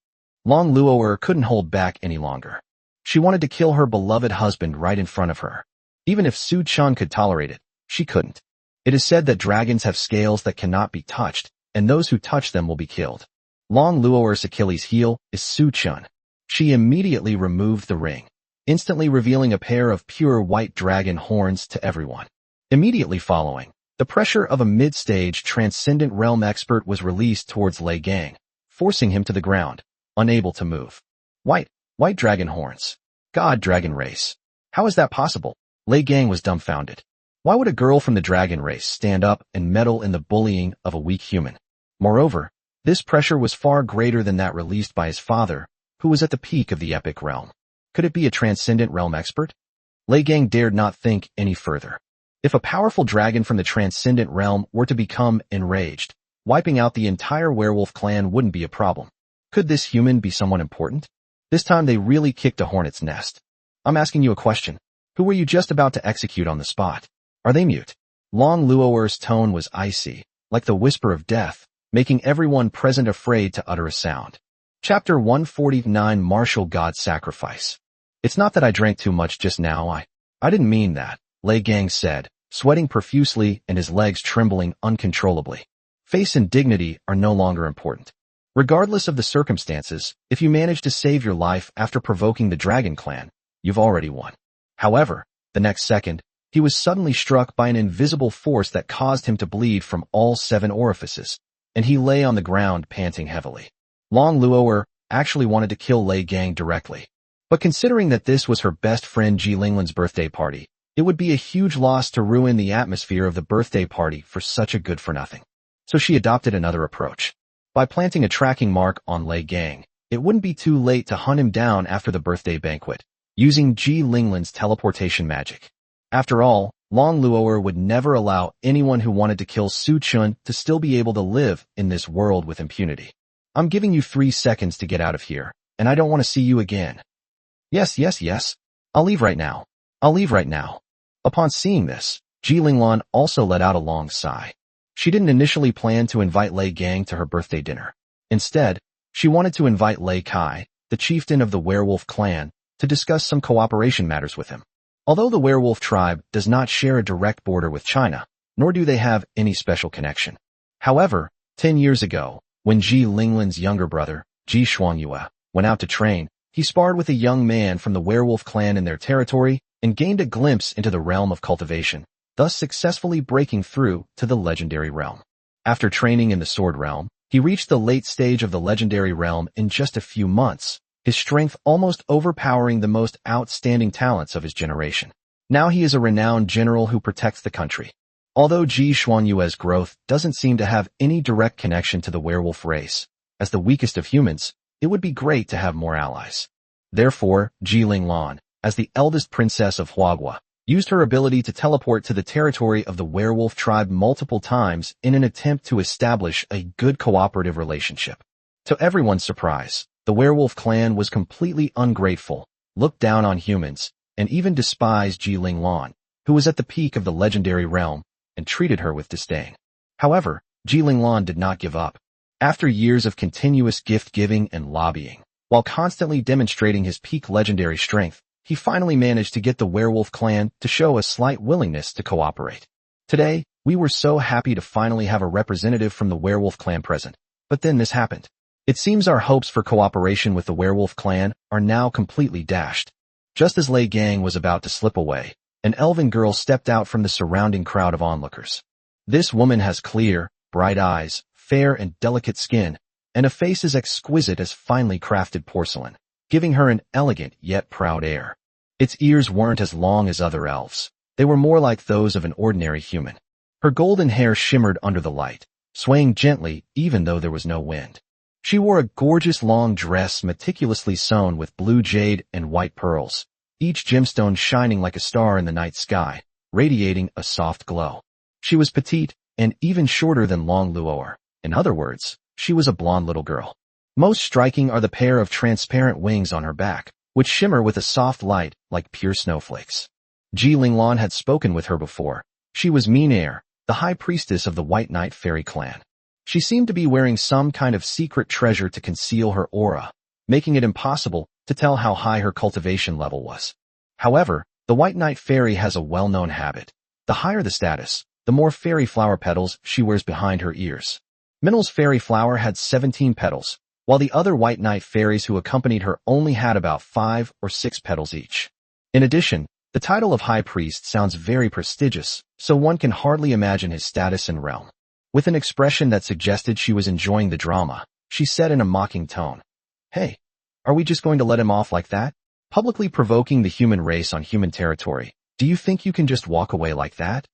Long Luo'er couldn't hold back any longer. She wanted to kill her beloved husband right in front of her. Even if Su Chun could tolerate it, she couldn't. It is said that dragons have scales that cannot be touched, and those who touch them will be killed. Long Luo'er's Achilles' heel is Su Chun. She immediately removed the ring, instantly revealing a pair of pure white dragon horns to everyone. Immediately following, the pressure of a mid-stage transcendent realm expert was released towards Lei Gang, forcing him to the ground, unable to move. White dragon horns. God, dragon race. How is that possible? Lei Gang was dumbfounded. Why would a girl from the dragon race stand up and meddle in the bullying of a weak human? Moreover, this pressure was far greater than that released by his father, who was at the peak of the epic realm. Could it be a transcendent realm expert? Lei Gang dared not think any further. If a powerful dragon from the transcendent realm were to become enraged, wiping out the entire werewolf clan wouldn't be a problem. Could this human be someone important? This time they really kicked a hornet's nest. I'm asking you a question. Who were you just about to execute on the spot? Are they mute? Long Luo'er's tone was icy, like the whisper of death, making everyone present afraid to utter a sound. Chapter 149, Martial God Sacrifice. It's not that I drank too much just now, I didn't mean that, Lei Gang said, sweating profusely and his legs trembling uncontrollably. Face and dignity are no longer important. Regardless of the circumstances, if you manage to save your life after provoking the Dragon Clan, you've already won. However, the next second, he was suddenly struck by an invisible force that caused him to bleed from all 7 orifices, and he lay on the ground panting heavily. Long Luo'er actually wanted to kill Lei Gang directly. But considering that this was her best friend Ji Linglan's birthday party, it would be a huge loss to ruin the atmosphere of the birthday party for such a good-for-nothing. So she adopted another approach. By planting a tracking mark on Lei Gang, it wouldn't be too late to hunt him down after the birthday banquet, using Ji Linglan's teleportation magic. After all, Long Luo'er would never allow anyone who wanted to kill Su Chun to still be able to live in this world with impunity. I'm giving you 3 seconds to get out of here, and I don't want to see you again. Yes. I'll leave right now. Upon seeing this, Ji Linglan also let out a long sigh. She didn't initially plan to invite Lei Gang to her birthday dinner. Instead, she wanted to invite Lei Kai, the chieftain of the werewolf clan, to discuss some cooperation matters with him. Although the werewolf tribe does not share a direct border with China, nor do they have any special connection. However, 10 years ago, when Ji Linglan's younger brother, Ji Shuangyue, went out to train, he sparred with a young man from the werewolf clan in their territory and gained a glimpse into the realm of cultivation, thus successfully breaking through to the legendary realm. After training in the sword realm, he reached the late stage of the legendary realm in just a few months, his strength almost overpowering the most outstanding talents of his generation. Now he is a renowned general who protects the country. Although Ji Shuanyue's growth doesn't seem to have any direct connection to the werewolf race, as the weakest of humans, it would be great to have more allies. Therefore, Ji Linglan, as the eldest princess of Huagua, used her ability to teleport to the territory of the werewolf tribe multiple times in an attempt to establish a good cooperative relationship. To everyone's surprise, the werewolf clan was completely ungrateful, looked down on humans, and even despised Ji Linglan, who was at the peak of the legendary realm, and treated her with disdain. However, Ji Linglan did not give up. After years of continuous gift-giving and lobbying, while constantly demonstrating his peak legendary strength, he finally managed to get the werewolf clan to show a slight willingness to cooperate. Today, we were so happy to finally have a representative from the werewolf clan present, but then this happened. It seems our hopes for cooperation with the werewolf clan are now completely dashed. Just as Lei Gang was about to slip away, an elven girl stepped out from the surrounding crowd of onlookers. This woman has clear, bright eyes, fair and delicate skin, and a face as exquisite as finely crafted porcelain, giving her an elegant yet proud air. Its ears weren't as long as other elves. They were more like those of an ordinary human. Her golden hair shimmered under the light, swaying gently even though there was no wind. She wore a gorgeous long dress meticulously sewn with blue jade and white pearls, each gemstone shining like a star in the night sky, radiating a soft glow. She was petite and even shorter than Long Luoer. In other words, she was a blonde little girl. Most striking are the pair of transparent wings on her back, which shimmer with a soft light like pure snowflakes. Ji Linglan had spoken with her before. She was Mine, the high priestess of the White Knight Fairy clan. She seemed to be wearing some kind of secret treasure to conceal her aura, making it impossible to tell how high her cultivation level was. However, the White Knight Fairy has a well-known habit. The higher the status, the more fairy flower petals she wears behind her ears. Minal's fairy flower had 17 petals, while the other White Knight fairies who accompanied her only had about 5 or 6 petals each. In addition, the title of High Priest sounds very prestigious, so one can hardly imagine his status and realm. With an expression that suggested she was enjoying the drama, she said in a mocking tone, "Hey, are we just going to let him off like that? Publicly provoking the human race on human territory, do you think you can just walk away like that?"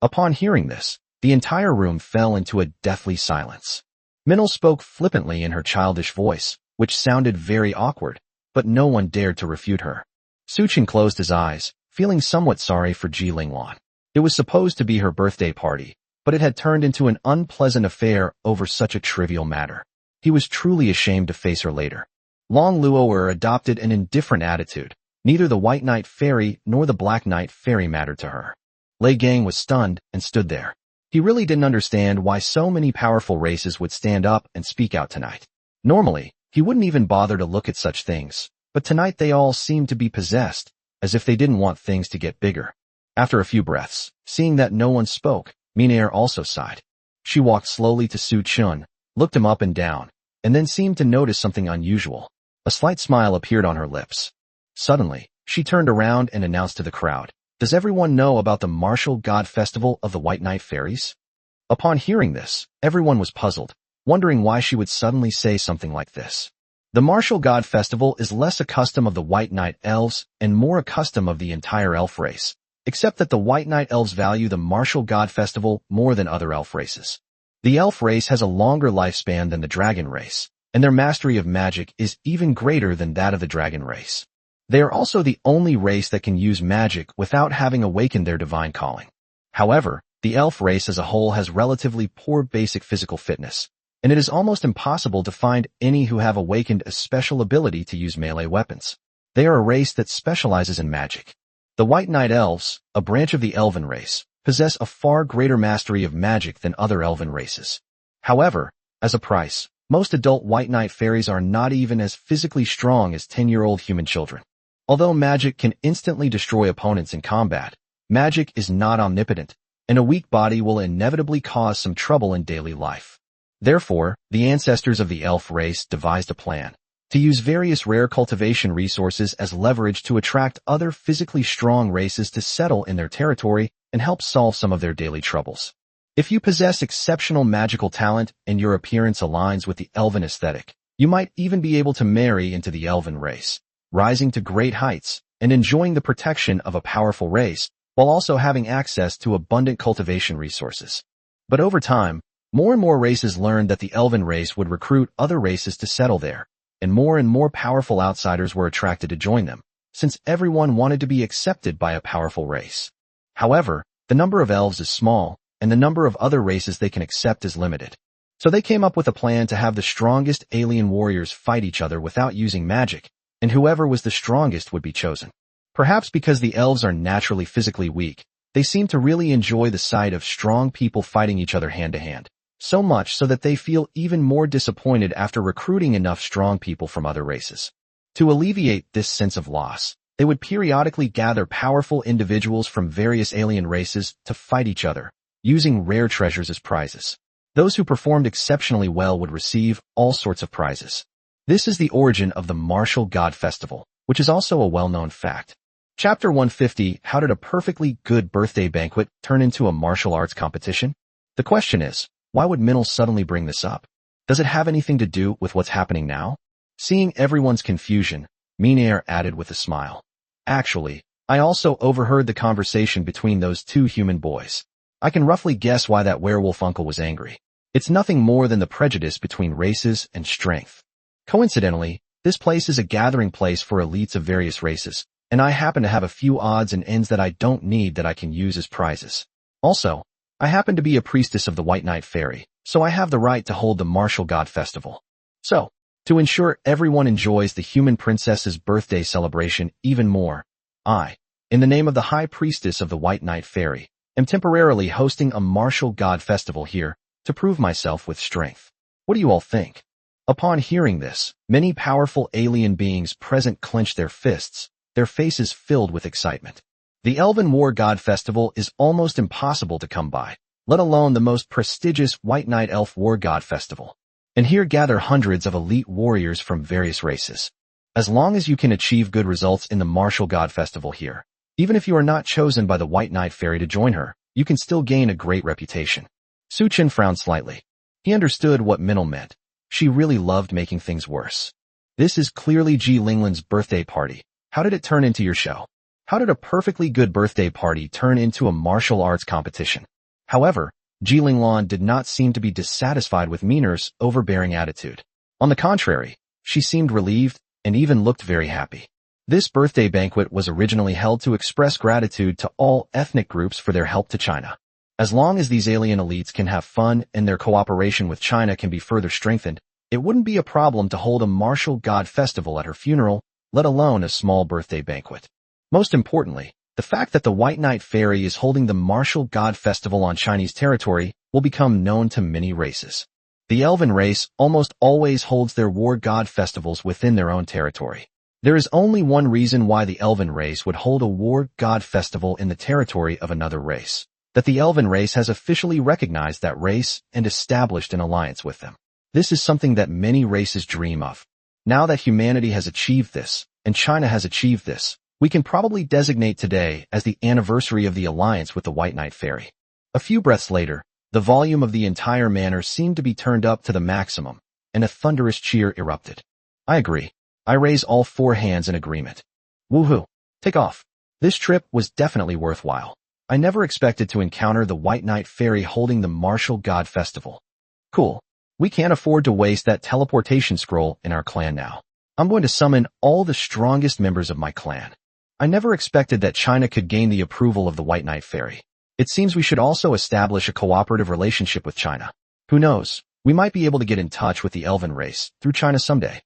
Upon hearing this, the entire room fell into a deathly silence. Minal spoke flippantly in her childish voice, which sounded very awkward, but no one dared to refute her. Suchin closed his eyes, feeling somewhat sorry for Ji Linglan. It was supposed to be her birthday party, but it had turned into an unpleasant affair over such a trivial matter. He was truly ashamed to face her later. Long Luoer adopted an indifferent attitude. Neither the White Knight Fairy nor the Black Knight Fairy mattered to her. Lei Gang was stunned and stood there. He really didn't understand why so many powerful races would stand up and speak out tonight. Normally, he wouldn't even bother to look at such things, but tonight they all seemed to be possessed, as if they didn't want things to get bigger. After a few breaths, seeing that no one spoke, Minair also sighed. She walked slowly to Su Chun, looked him up and down, and then seemed to notice something unusual. A slight smile appeared on her lips. Suddenly, she turned around and announced to the crowd, "Does everyone know about the martial god festival of the White Knight Fairies?" Upon hearing this, everyone was puzzled, wondering why she would suddenly say something like this. The martial god festival is less a custom of the White Knight elves and more a custom of the entire elf race, except that the White Knight elves value the martial god festival more than other elf races. The elf race has a longer lifespan than the dragon race, and their mastery of magic is even greater than that of the dragon race. They are also the only race that can use magic without having awakened their divine calling. However, the elf race as a whole has relatively poor basic physical fitness, and it is almost impossible to find any who have awakened a special ability to use melee weapons. They are a race that specializes in magic. The White Knight Elves, a branch of the Elven race, possess a far greater mastery of magic than other Elven races. However, as a price, most adult White Knight Fairies are not even as physically strong as 10-year-old human children. Although magic can instantly destroy opponents in combat, magic is not omnipotent, and a weak body will inevitably cause some trouble in daily life. Therefore, the ancestors of the elf race devised a plan to use various rare cultivation resources as leverage to attract other physically strong races to settle in their territory and help solve some of their daily troubles. If you possess exceptional magical talent and your appearance aligns with the elven aesthetic, you might even be able to marry into the elven race, rising to great heights and enjoying the protection of a powerful race while also having access to abundant cultivation resources. But over time, more and more races learned that the elven race would recruit other races to settle there, and more powerful outsiders were attracted to join them, since everyone wanted to be accepted by a powerful race. However, the number of elves is small, and the number of other races they can accept is limited. So they came up with a plan to have the strongest alien warriors fight each other without using magic, and whoever was the strongest would be chosen. Perhaps because the elves are naturally physically weak, they seem to really enjoy the sight of strong people fighting each other hand to hand. So much so that they feel even more disappointed after recruiting enough strong people from other races. To alleviate this sense of loss, they would periodically gather powerful individuals from various alien races to fight each other, using rare treasures as prizes. Those who performed exceptionally well would receive all sorts of prizes. This is the origin of the Martial God Festival, which is also a well-known fact. Chapter 150, How did a perfectly good birthday banquet turn into a martial arts competition? The question is, why would Minel suddenly bring this up? Does it have anything to do with what's happening now? Seeing everyone's confusion, Minair added with a smile. Actually, I also overheard the conversation between those two human boys. I can roughly guess why that werewolf uncle was angry. It's nothing more than the prejudice between races and strength. Coincidentally, this place is a gathering place for elites of various races, and I happen to have a few odds and ends that I don't need that I can use as prizes. Also, I happen to be a priestess of the White Knight Fairy, so I have the right to hold the Martial God Festival. So, to ensure everyone enjoys the human princess's birthday celebration even more, I, in the name of the High Priestess of the White Knight Fairy, am temporarily hosting a Martial God Festival here to prove myself with strength. What do you all think? Upon hearing this, many powerful alien beings present clenched their fists, their faces filled with excitement. The Elven War God Festival is almost impossible to come by, let alone the most prestigious White Knight Elf War God Festival. And here gather hundreds of elite warriors from various races. As long as you can achieve good results in the Martial God Festival here, even if you are not chosen by the White Knight Fairy to join her, you can still gain a great reputation. Su Chen frowned slightly. He understood what Minel meant. She really loved making things worse. This is clearly Ji Linglan's birthday party. How did it turn into your show? How did a perfectly good birthday party turn into a martial arts competition? However, Ji Linglan did not seem to be dissatisfied with Minair's overbearing attitude. On the contrary, she seemed relieved and even looked very happy. This birthday banquet was originally held to express gratitude to all ethnic groups for their help to China. As long as these alien elites can have fun and their cooperation with China can be further strengthened, it wouldn't be a problem to hold a martial god festival at her funeral, let alone a small birthday banquet. Most importantly, the fact that the White Knight Fairy is holding the martial god festival on Chinese territory will become known to many races. The Elven race almost always holds their war god festivals within their own territory. There is only one reason why the Elven race would hold a war god festival in the territory of another race, that the Elven race has officially recognized that race and established an alliance with them. This is something that many races dream of. Now that humanity has achieved this, and China has achieved this, we can probably designate today as the anniversary of the alliance with the White Knight Fairy. A few breaths later, the volume of the entire manor seemed to be turned up to the maximum, and a thunderous cheer erupted. I agree. I raise all four hands in agreement. Woohoo! Take off. This trip was definitely worthwhile. I never expected to encounter the White Knight Fairy holding the Martial God Festival. Cool. We can't afford to waste that teleportation scroll in our clan now. I'm going to summon all the strongest members of my clan. I never expected that China could gain the approval of the White Knight Fairy. It seems we should also establish a cooperative relationship with China. Who knows, we might be able to get in touch with the Elven race through China someday.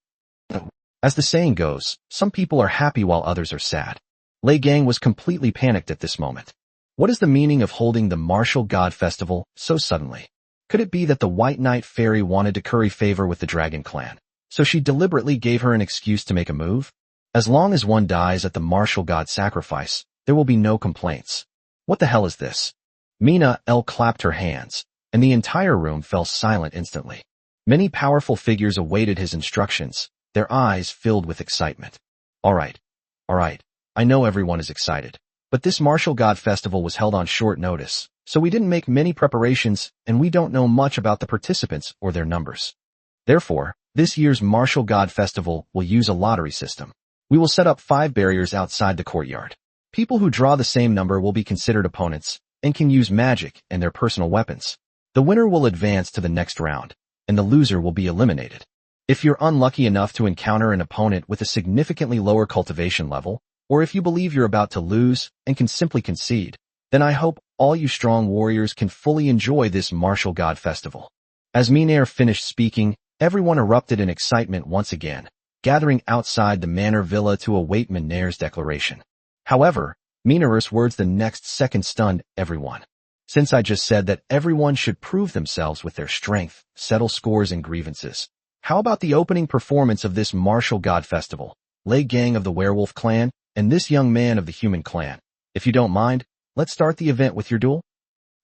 As the saying goes, some people are happy while others are sad. Lei Gang was completely panicked at this moment. What is the meaning of holding the Martial God Festival so suddenly? Could it be that the White Knight Fairy wanted to curry favor with the Dragon Clan, so she deliberately gave her an excuse to make a move? As long as one dies at the Martial God sacrifice, there will be no complaints. What the hell is this? Mina L clapped her hands, and the entire room fell silent instantly. Many powerful figures awaited his instructions, their eyes filled with excitement. All right. I know everyone is excited, but this Martial God Festival was held on short notice, so we didn't make many preparations, and we don't know much about the participants or their numbers. Therefore, this year's Martial God Festival will use a lottery system. We will set up 5 barriers outside the courtyard. People who draw the same number will be considered opponents and can use magic and their personal weapons. The winner will advance to the next round, and the loser will be eliminated. If you're unlucky enough to encounter an opponent with a significantly lower cultivation level, or if you believe you're about to lose and can simply concede, then I hope all you strong warriors can fully enjoy this Martial God Festival. As Minair finished speaking, everyone erupted in excitement once again, gathering outside the manor villa to await Minair's declaration. However, Minair's words the next second stunned everyone. Since I just said that everyone should prove themselves with their strength, settle scores and grievances, how about the opening performance of this Martial God Festival? Lei Gang of the Werewolf Clan, and this young man of the Human Clan. If you don't mind, let's start the event with your duel.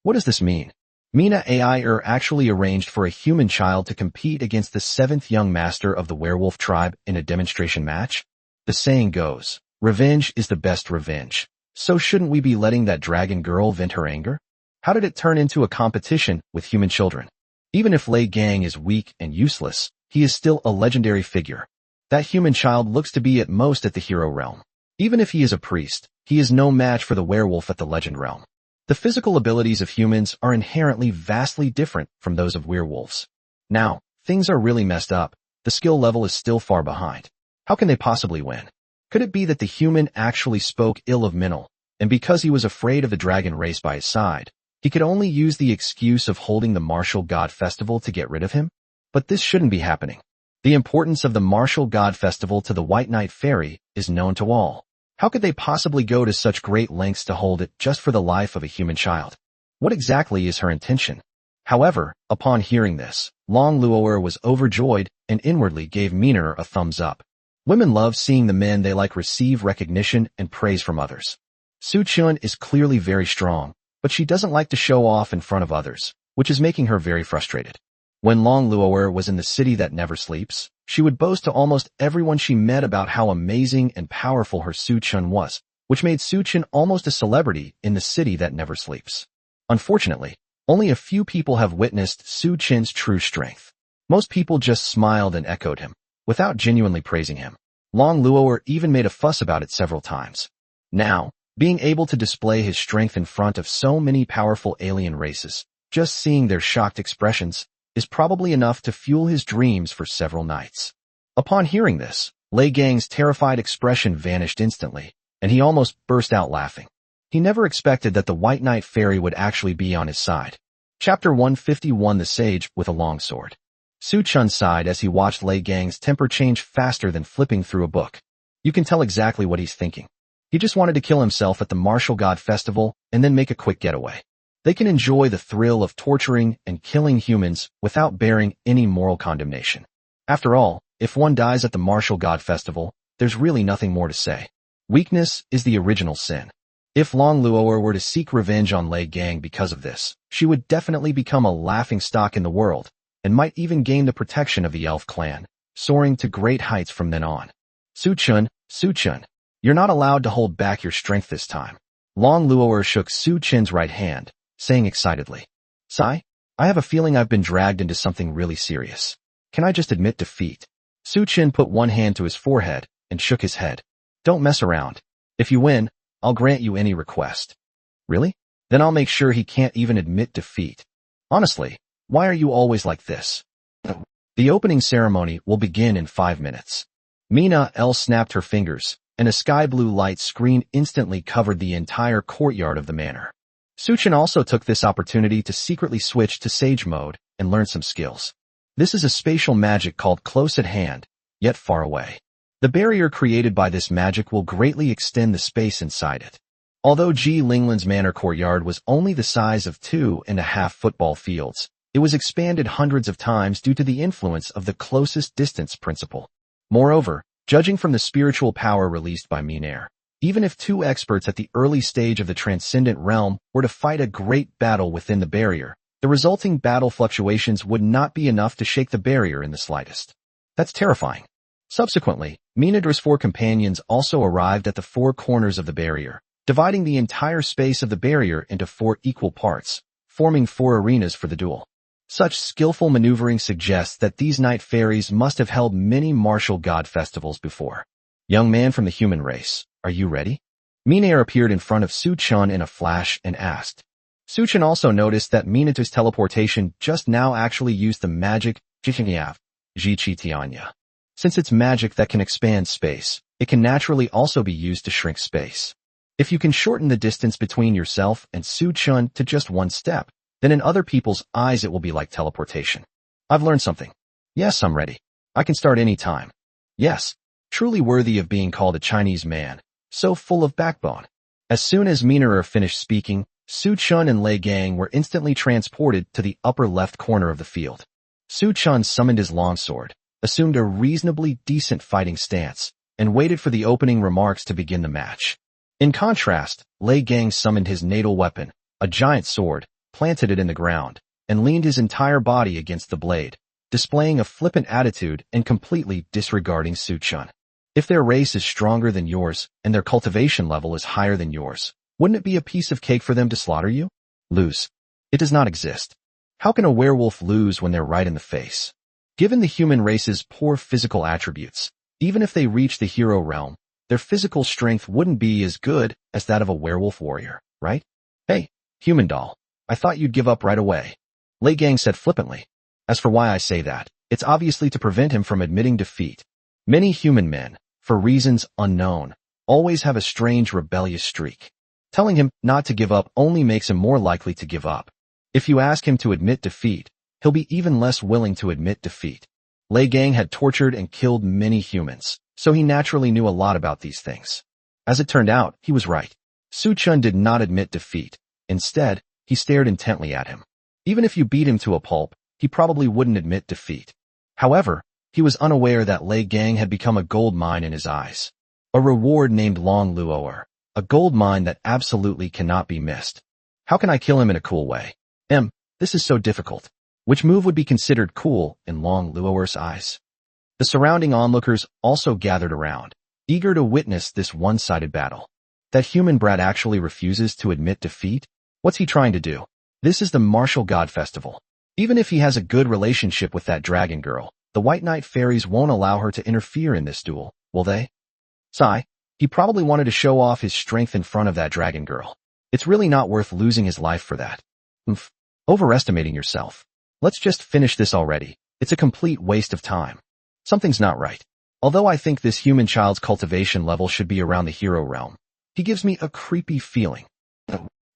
What does this mean? Mina AI actually arranged for a human child to compete against the 7th young master of the werewolf tribe in a demonstration match? The saying goes, Revenge is the best revenge. So shouldn't we be letting that dragon girl vent her anger? How did it turn into a competition with human children? Even if Lei Gang is weak and useless, he is still a legendary figure. That human child looks to be at most at the hero realm. Even if he is a priest, he is no match for the werewolf at the legend realm. The physical abilities of humans are inherently vastly different from those of werewolves. Now, things are really messed up. The skill level is still far behind. How can they possibly win? Could it be that the human actually spoke ill of Minil, and because he was afraid of the dragon race by his side, he could only use the excuse of holding the martial god festival to get rid of him? But this shouldn't be happening. The importance of the martial god festival to the White Knight Fairy is known to all. How could they possibly go to such great lengths to hold it just for the life of a human child? What exactly is her intention? However, upon hearing this, Long Luo'er was overjoyed and inwardly gave Miner a thumbs up. Women love seeing the men they like receive recognition and praise from others. Su Chun is clearly very strong, but she doesn't like to show off in front of others, which is making her very frustrated. When Long Luo'er was in the city that never sleeps, she would boast to almost everyone she met about how amazing and powerful her Su Chun was, which made Su Chun almost a celebrity in the city that never sleeps. Unfortunately, only a few people have witnessed Su Chun's true strength. Most people just smiled and echoed him, without genuinely praising him. Long Luo'er even made a fuss about it several times. Now, being able to display his strength in front of so many powerful alien races, just seeing their shocked expressions, is probably enough to fuel his dreams for several nights. Upon hearing this, Lei Gang's terrified expression vanished instantly, and he almost burst out laughing. He never expected that the White Knight Fairy would actually be on his side. Chapter 151: The Sage with a Longsword. Su Chun sighed as he watched Lei Gang's temper change faster than flipping through a book. You can tell exactly what he's thinking. He just wanted to kill himself at the Martial God Festival and then make a quick getaway. They can enjoy the thrill of torturing and killing humans without bearing any moral condemnation. After all, if one dies at the Martial God Festival, there's really nothing more to say. Weakness is the original sin. If Long Luo'er were to seek revenge on Lei Gang because of this, she would definitely become a laughingstock in the world, and might even gain the protection of the elf clan, soaring to great heights from then on. Su Chun, you're not allowed to hold back your strength this time. Long Luo'er shook Su Chun's right hand, saying excitedly, Sai, I have a feeling I've been dragged into something really serious. Can I just admit defeat? Su Chun put one hand to his forehead and shook his head. Don't mess around. If you win, I'll grant you any request. Really? Then I'll make sure he can't even admit defeat. Honestly, why are you always like this? The opening ceremony will begin in 5 minutes. Mina L snapped her fingers, and a sky blue light screen instantly covered the entire courtyard of the manor. Su Chun also took this opportunity to secretly switch to Sage mode and learn some skills. This is a spatial magic called close at hand, yet far away. The barrier created by this magic will greatly extend the space inside it. Although Ji Linglan's manor courtyard was only the size of 2.5 football fields, it was expanded hundreds of times due to the influence of the closest distance principle. Moreover, judging from the spiritual power released by Miner, even if 2 experts at the early stage of the transcendent realm were to fight a great battle within the barrier, the resulting battle fluctuations would not be enough to shake the barrier in the slightest. That's terrifying. Subsequently, Minadra's 4 companions also arrived at the 4 corners of the barrier, dividing the entire space of the barrier into 4 equal parts, forming 4 arenas for the duel. Such skillful maneuvering suggests that these night fairies must have held many martial god festivals before. Young man from the human race, are you ready? Miner appeared in front of Su Chun in a flash and asked. Su Chun also noticed that Minadra's teleportation just now actually used the magic Jichitianya. Since it's magic that can expand space, it can naturally also be used to shrink space. If you can shorten the distance between yourself and Su Chun to just 1 step, then in other people's eyes it will be like teleportation. I've learned something. Yes, I'm ready. I can start any time. Yes, truly worthy of being called a Chinese man, so full of backbone. As soon as Miner finished speaking, Su Chun and Lei Gang were instantly transported to the upper left corner of the field. Su Chun summoned his longsword, assumed a reasonably decent fighting stance, and waited for the opening remarks to begin the match. In contrast, Lei Gang summoned his natal weapon, a giant sword, planted it in the ground, and leaned his entire body against the blade, displaying a flippant attitude and completely disregarding Su Chun. If their race is stronger than yours and their cultivation level is higher than yours, wouldn't it be a piece of cake for them to slaughter you? Lose. It does not exist. How can a werewolf lose when they're right in the face? Given the human race's poor physical attributes, even if they reach the hero realm, their physical strength wouldn't be as good as that of a werewolf warrior, right? Hey, human doll, I thought you'd give up right away. Lei Gang said flippantly. As for why I say that, it's obviously to prevent him from admitting defeat. Many human men, for reasons unknown, always have a strange rebellious streak. Telling him not to give up only makes him more likely to give up. If you ask him to admit defeat, he'll be even less willing to admit defeat. Lei Gang had tortured and killed many humans, so he naturally knew a lot about these things. As it turned out, he was right. Su Chun did not admit defeat. Instead, he stared intently at him. Even if you beat him to a pulp, he probably wouldn't admit defeat. However, he was unaware that Lei Gang had become a gold mine in his eyes. A reward named Long Luoer. A gold mine that absolutely cannot be missed. How can I kill him in a cool way? This is so difficult. Which move would be considered cool in Long Luoer's eyes? The surrounding onlookers also gathered around, eager to witness this one-sided battle. That human brat actually refuses to admit defeat? What's he trying to do? This is the Martial God Festival. Even if he has a good relationship with that dragon girl, the White Knight fairies won't allow her to interfere in this duel, will they? Sigh. He probably wanted to show off his strength in front of that dragon girl. It's really not worth losing his life for that. Overestimating yourself. Let's just finish this already. It's a complete waste of time. Something's not right. Although I think this human child's cultivation level should be around the hero realm, he gives me a creepy feeling.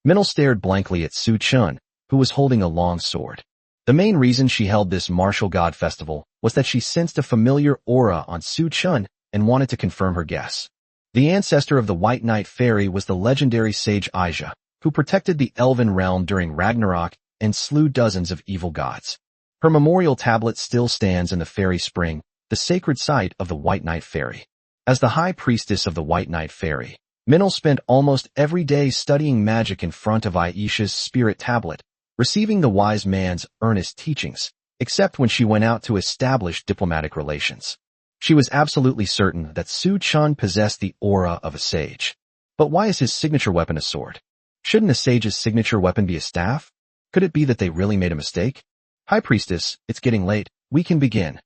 Minil stared blankly at Su Chun, who was holding a long sword. The main reason she held this martial god festival was that she sensed a familiar aura on Su Chun and wanted to confirm her guess. The ancestor of the White Knight Fairy was the legendary sage Aisha, who protected the elven realm during Ragnarok and slew dozens of evil gods. Her memorial tablet still stands in the Fairy Spring, the sacred site of the White Knight Fairy. As the high priestess of the White Knight Fairy, Minil spent almost every day studying magic in front of Aisha's spirit tablet, receiving the wise man's earnest teachings, except when she went out to establish diplomatic relations. She was absolutely certain that Su Chun possessed the aura of a sage. But why is his signature weapon a sword? Shouldn't a sage's signature weapon be a staff? Could it be that they really made a mistake? High Priestess, it's getting late. We can begin.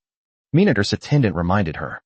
Minator's attendant reminded her.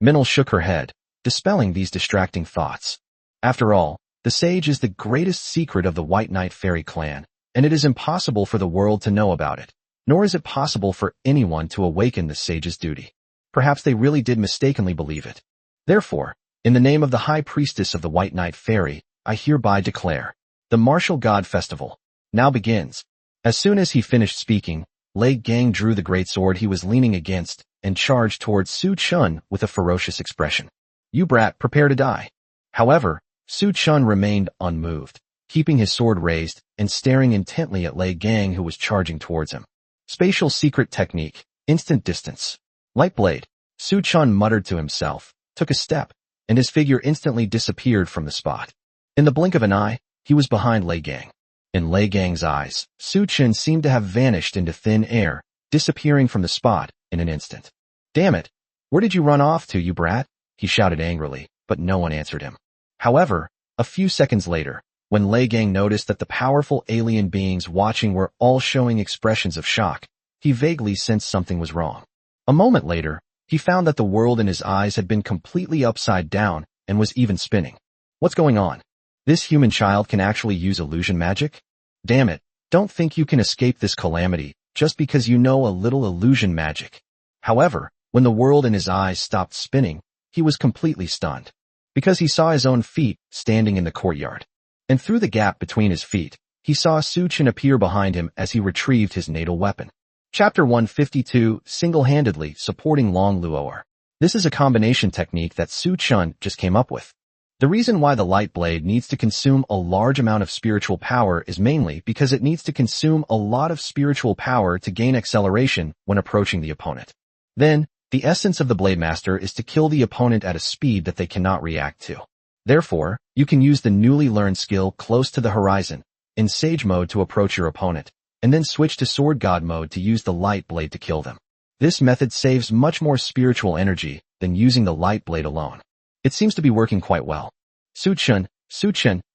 Minil shook her head, dispelling these distracting thoughts. After all, the sage is the greatest secret of the White Knight Fairy clan, and it is impossible for the world to know about it, nor is it possible for anyone to awaken the sage's duty. Perhaps they really did mistakenly believe it. Therefore, in the name of the High Priestess of the White Knight Fairy, I hereby declare, the Martial God Festival now begins. As soon as he finished speaking, Lei Gang drew the greatsword he was leaning against and charged towards Su Chun with a ferocious expression. You brat, prepare to die. However, Su Chun remained unmoved, keeping his sword raised and staring intently at Lei Gang, who was charging towards him. Spatial secret technique, instant distance. Light blade. Su Chun muttered to himself, took a step, and his figure instantly disappeared from the spot. In the blink of an eye, he was behind Lei Gang. In Lei Gang's eyes, Su Chun seemed to have vanished into thin air, disappearing from the spot in an instant. Damn it! Where did you run off to, you brat? He shouted angrily, but no one answered him. However, a few seconds later, when Lei Gang noticed that the powerful alien beings watching were all showing expressions of shock, he vaguely sensed something was wrong. A moment later, he found that the world in his eyes had been completely upside down and was even spinning. What's going on? This human child can actually use illusion magic? Damn it, don't think you can escape this calamity just because you know a little illusion magic. However, when the world in his eyes stopped spinning, he was completely stunned, because he saw his own feet standing in the courtyard. And through the gap between his feet, he saw Su Chun appear behind him as he retrieved his natal weapon. Chapter 152, Single-handedly supporting Long Luoer. This is a combination technique that Su Chun just came up with. The reason why the light blade needs to consume a large amount of spiritual power is mainly because it needs to consume a lot of spiritual power to gain acceleration when approaching the opponent. Then, the essence of the Blade Master is to kill the opponent at a speed that they cannot react to. Therefore, you can use the newly learned skill Close to the Horizon in Sage mode to approach your opponent, and then switch to Sword God mode to use the light blade to kill them. This method saves much more spiritual energy than using the light blade alone. It seems to be working quite well. Su-chun,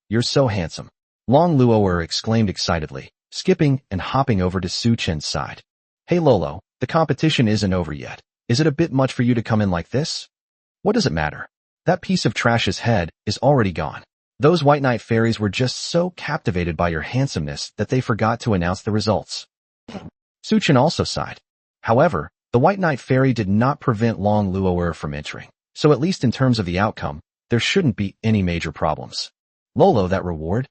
you're so handsome. Long Luo'er exclaimed excitedly, skipping and hopping over to Su-chen's side. Hey Lolo, the competition isn't over yet. Is it a bit much for you to come in like this? What does it matter? That piece of trash's head is already gone. Those White Knight fairies were just so captivated by your handsomeness that they forgot to announce the results. Su-chen also sighed. However, the White Knight fairy did not prevent Long Luo'er from entering, so at least in terms of the outcome, there shouldn't be any major problems. Lolo, that reward?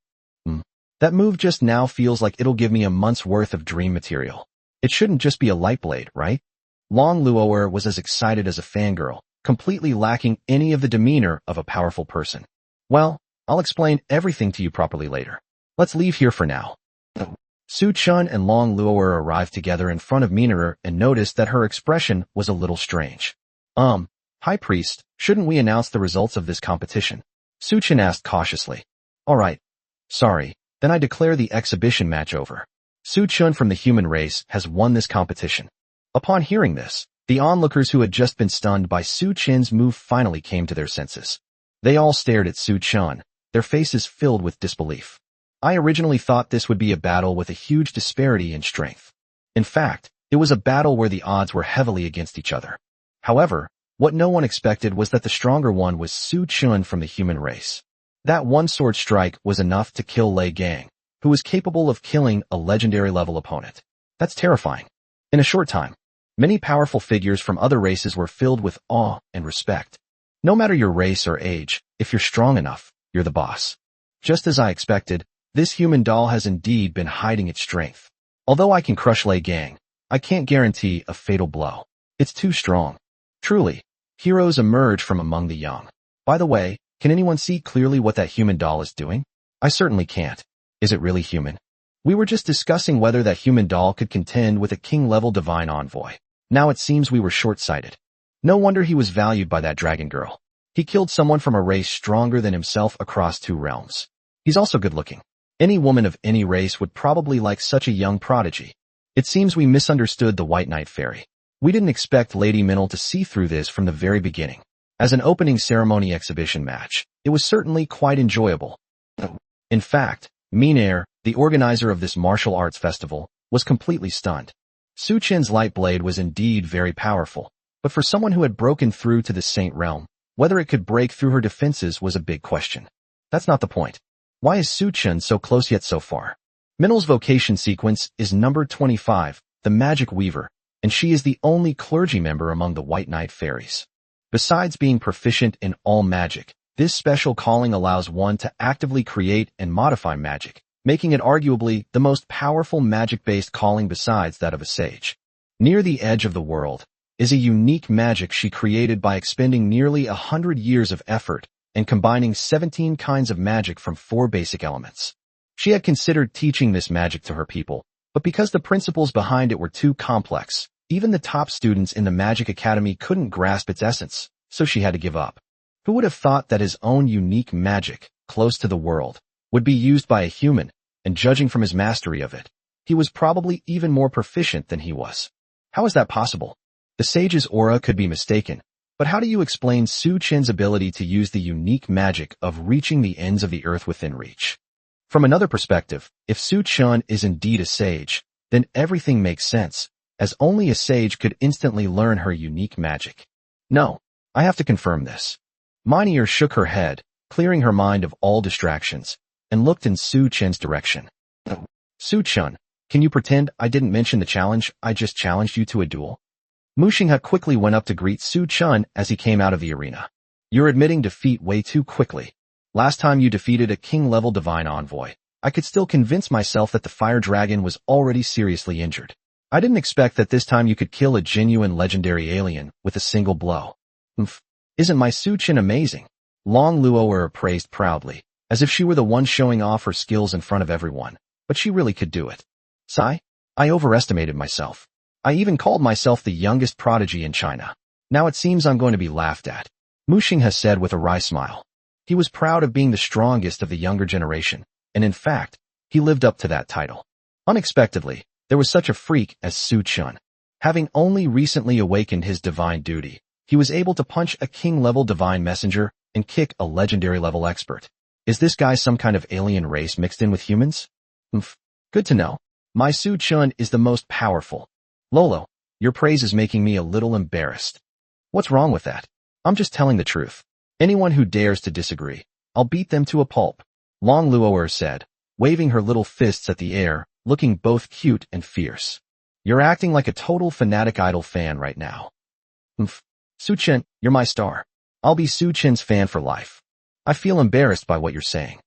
That move just now feels like it'll give me a month's worth of dream material. It shouldn't just be a light blade, right? Long Luo'er was as excited as a fangirl, completely lacking any of the demeanor of a powerful person. Well, I'll explain everything to you properly later. Let's leave here for now. Su-chun and Long Luo'er arrived together in front of Minerer and noticed that her expression was a little strange. High Priest, shouldn't we announce the results of this competition? Su-chun asked cautiously. Alright. Sorry, then I declare the exhibition match over. Su-chun from the human race has won this competition. Upon hearing this, the onlookers who had just been stunned by Su-chun's move finally came to their senses. They all stared at Su-chun, their faces filled with disbelief. I originally thought this would be a battle with a huge disparity in strength. In fact, it was a battle where the odds were heavily against each other. However, what no one expected was that the stronger one was Su-chun from the human race. That one sword strike was enough to kill Lei Gang, who was capable of killing a legendary-level opponent. That's terrifying. In a short time, many powerful figures from other races were filled with awe and respect. No matter your race or age, if you're strong enough, you're the boss. Just as I expected, this human doll has indeed been hiding its strength. Although I can crush Lei Gang, I can't guarantee a fatal blow. It's too strong. Truly, heroes emerge from among the young. By the way, can anyone see clearly what that human doll is doing? I certainly can't. Is it really human? We were just discussing whether that human doll could contend with a king-level divine envoy. Now it seems we were short-sighted. No wonder he was valued by that dragon girl. He killed someone from a race stronger than himself across 2 realms. He's also good-looking. Any woman of any race would probably like such a young prodigy. It seems we misunderstood the White Knight fairy. We didn't expect Lady Minel to see through this from the very beginning. As an opening ceremony exhibition match, it was certainly quite enjoyable. In fact, Minerer, the organizer of this martial arts festival, was completely stunned. Su-chen's light blade was indeed very powerful, but for someone who had broken through to the Saint Realm, whether it could break through her defenses was a big question. That's not the point. Why is Su-chen so close yet so far? Minel's vocation sequence is number 25, the Magic Weaver, and she is the only clergy member among the White Knight fairies. Besides being proficient in all magic, this special calling allows one to actively create and modify magic, making it arguably the most powerful magic-based calling besides that of a sage. Near the edge of the world is a unique magic she created by expending nearly 100 years of effort and combining 17 kinds of magic from 4 basic elements. She had considered teaching this magic to her people, but because the principles behind it were too complex, even the top students in the Magic Academy couldn't grasp its essence, so she had to give up. Who would have thought that his own unique magic, close to the world, would be used by a human, and judging from his mastery of it, he was probably even more proficient than he was. How is that possible? The sage's aura could be mistaken, but how do you explain Su-chen's ability to use the unique magic of reaching the ends of the earth within reach? From another perspective, if Su-chen is indeed a sage, then everything makes sense, as only a sage could instantly learn her unique magic. No, I have to confirm this. Minerer shook her head, clearing her mind of all distractions, and looked in Su-chen's direction. Su-chen, can you pretend I didn't mention the challenge I just challenged you to a duel? Muxingha quickly went up to greet Su-chen as he came out of the arena. You're admitting defeat way too quickly. Last time you defeated a king-level divine envoy, I could still convince myself that the fire dragon was already seriously injured. I didn't expect that this time you could kill a genuine legendary alien with a single blow. Isn't my Su-chen amazing? Long Luo'er praised proudly, as if she were the one showing off her skills in front of everyone, but she really could do it. Sigh? I overestimated myself. I even called myself the youngest prodigy in China. Now it seems I'm going to be laughed at. Muxingha said with a wry smile. He was proud of being the strongest of the younger generation, and in fact, he lived up to that title. Unexpectedly, there was such a freak as Su-chen. Having only recently awakened his divine duty, he was able to punch a king-level divine messenger and kick a legendary-level expert. Is this guy some kind of alien race mixed in with humans? Good to know. My Su Chun is the most powerful. Lolo, your praise is making me a little embarrassed. What's wrong with that? I'm just telling the truth. Anyone who dares to disagree, I'll beat them to a pulp. Long Luoer said, waving her little fists at the air, looking both cute and fierce. You're acting like a total fanatic idol fan right now. Su Chen, you're my star. I'll be Su Chen's fan for life. I feel embarrassed by what you're saying.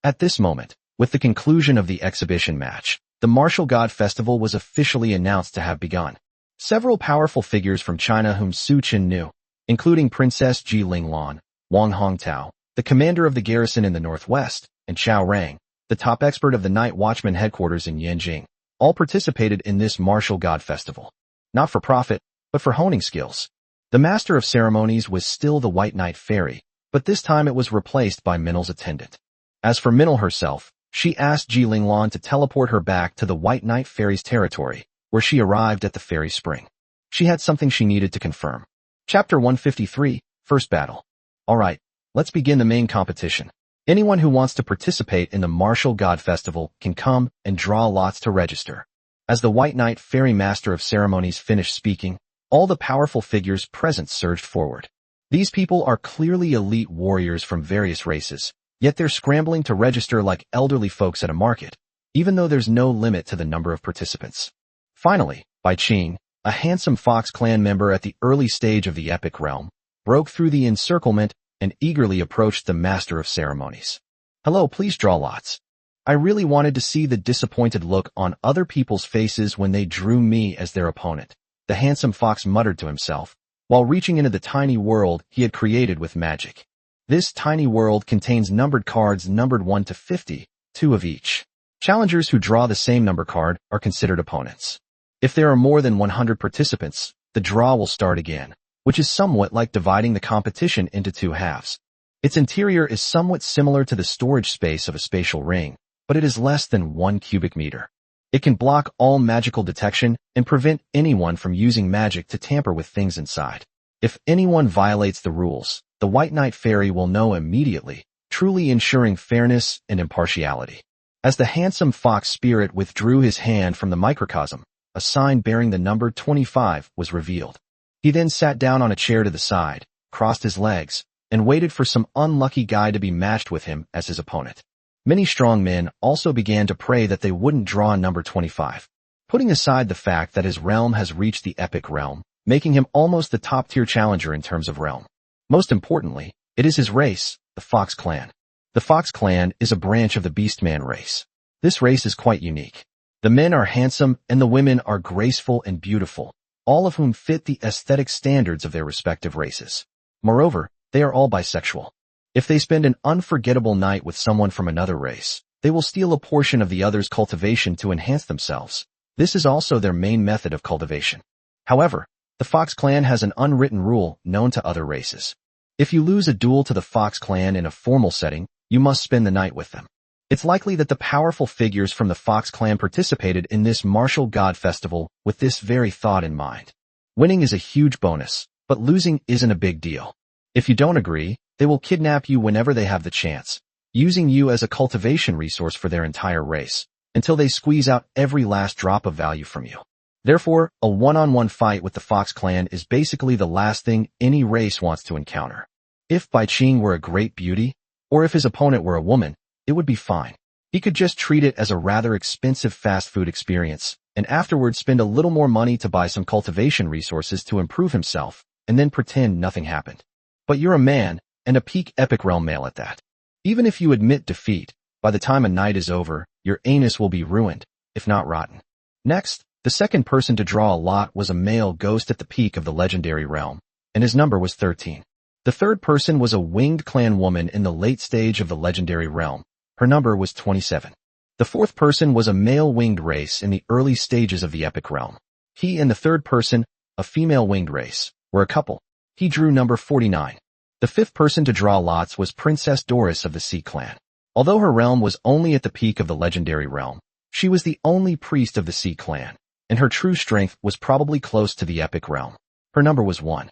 At this moment, with the conclusion of the exhibition match, the Martial God Festival was officially announced to have begun. Several powerful figures from China whom Su Chen knew, including Princess Ji Linglan, Wang Hongtao, the commander of the garrison in the northwest, and Chao Rang, the top expert of the Night Watchman headquarters in Yanjing, all participated in this Martial God Festival. Not for profit, but for honing skills. The master of ceremonies was still the White Knight Fairy, but this time it was replaced by Minal's attendant. As for Minal herself, she asked Ji Linglan to teleport her back to the White Knight Fairy's territory, where she arrived at the fairy spring. She had something she needed to confirm. Chapter 153, First Battle. Alright, let's begin the main competition. Anyone who wants to participate in the Martial God Festival can come and draw lots to register. As the White Knight Fairy Master of Ceremonies finished speaking, all the powerful figures present surged forward. These people are clearly elite warriors from various races, yet they're scrambling to register like elderly folks at a market, even though there's no limit to the number of participants. Finally, Bai Qing, a handsome Fox clan member at the early stage of the epic realm, broke through the encirclement and eagerly approached the Master of Ceremonies. Hello, please draw lots. I really wanted to see the disappointed look on other people's faces when they drew me as their opponent, the handsome Fox muttered to himself, while reaching into the tiny world he had created with magic. This tiny world contains numbered cards numbered 1 to 50, 2 of each. Challengers who draw the same number card are considered opponents. If there are more than 100 participants, the draw will start again, which is somewhat like dividing the competition into two halves. Its interior is somewhat similar to the storage space of a spatial ring, but it is less than 1 cubic meter. It can block all magical detection and prevent anyone from using magic to tamper with things inside. If anyone violates the rules, the White Knight Fairy will know immediately, truly ensuring fairness and impartiality. As the handsome Fox spirit withdrew his hand from the microcosm, a sign bearing the number 25 was revealed. He then sat down on a chair to the side, crossed his legs, and waited for some unlucky guy to be matched with him as his opponent. Many strong men also began to pray that they wouldn't draw number 25. Putting aside the fact that his realm has reached the epic realm, making him almost the top-tier challenger in terms of realm. Most importantly, it is his race, the Fox clan. The Fox clan is a branch of the Beastman race. This race is quite unique. The men are handsome and the women are graceful and beautiful, all of whom fit the aesthetic standards of their respective races. Moreover, they are all bisexual. If they spend an unforgettable night with someone from another race, they will steal a portion of the other's cultivation to enhance themselves. This is also their main method of cultivation. However, the Fox clan has an unwritten rule known to other races. If you lose a duel to the Fox clan in a formal setting, you must spend the night with them. It's likely that the powerful figures from the Fox clan participated in this Martial God Festival with this very thought in mind. Winning is a huge bonus, but losing isn't a big deal. If you don't agree, they will kidnap you whenever they have the chance, using you as a cultivation resource for their entire race, until they squeeze out every last drop of value from you. Therefore, a one-on-one fight with the Fox clan is basically the last thing any race wants to encounter. If Bai Qing were a great beauty, or if his opponent were a woman, it would be fine. He could just treat it as a rather expensive fast food experience, and afterwards spend a little more money to buy some cultivation resources to improve himself, and then pretend nothing happened. But you're a man, and a peak epic realm male at that. Even if you admit defeat, by the time a night is over, your anus will be ruined, if not rotten. Next, the second person to draw a lot was a male ghost at the peak of the legendary realm, and his number was 13. The third person was a winged clan woman in the late stage of the legendary realm. Her number was 27. The fourth person was a male winged race in the early stages of the epic realm. He and the third person, a female winged race, were a couple. He drew number 49. The fifth person to draw lots was Princess Doris of the Sea Clan. Although her realm was only at the peak of the legendary realm, she was the only priest of the Sea Clan, and her true strength was probably close to the epic realm. Her number was 1.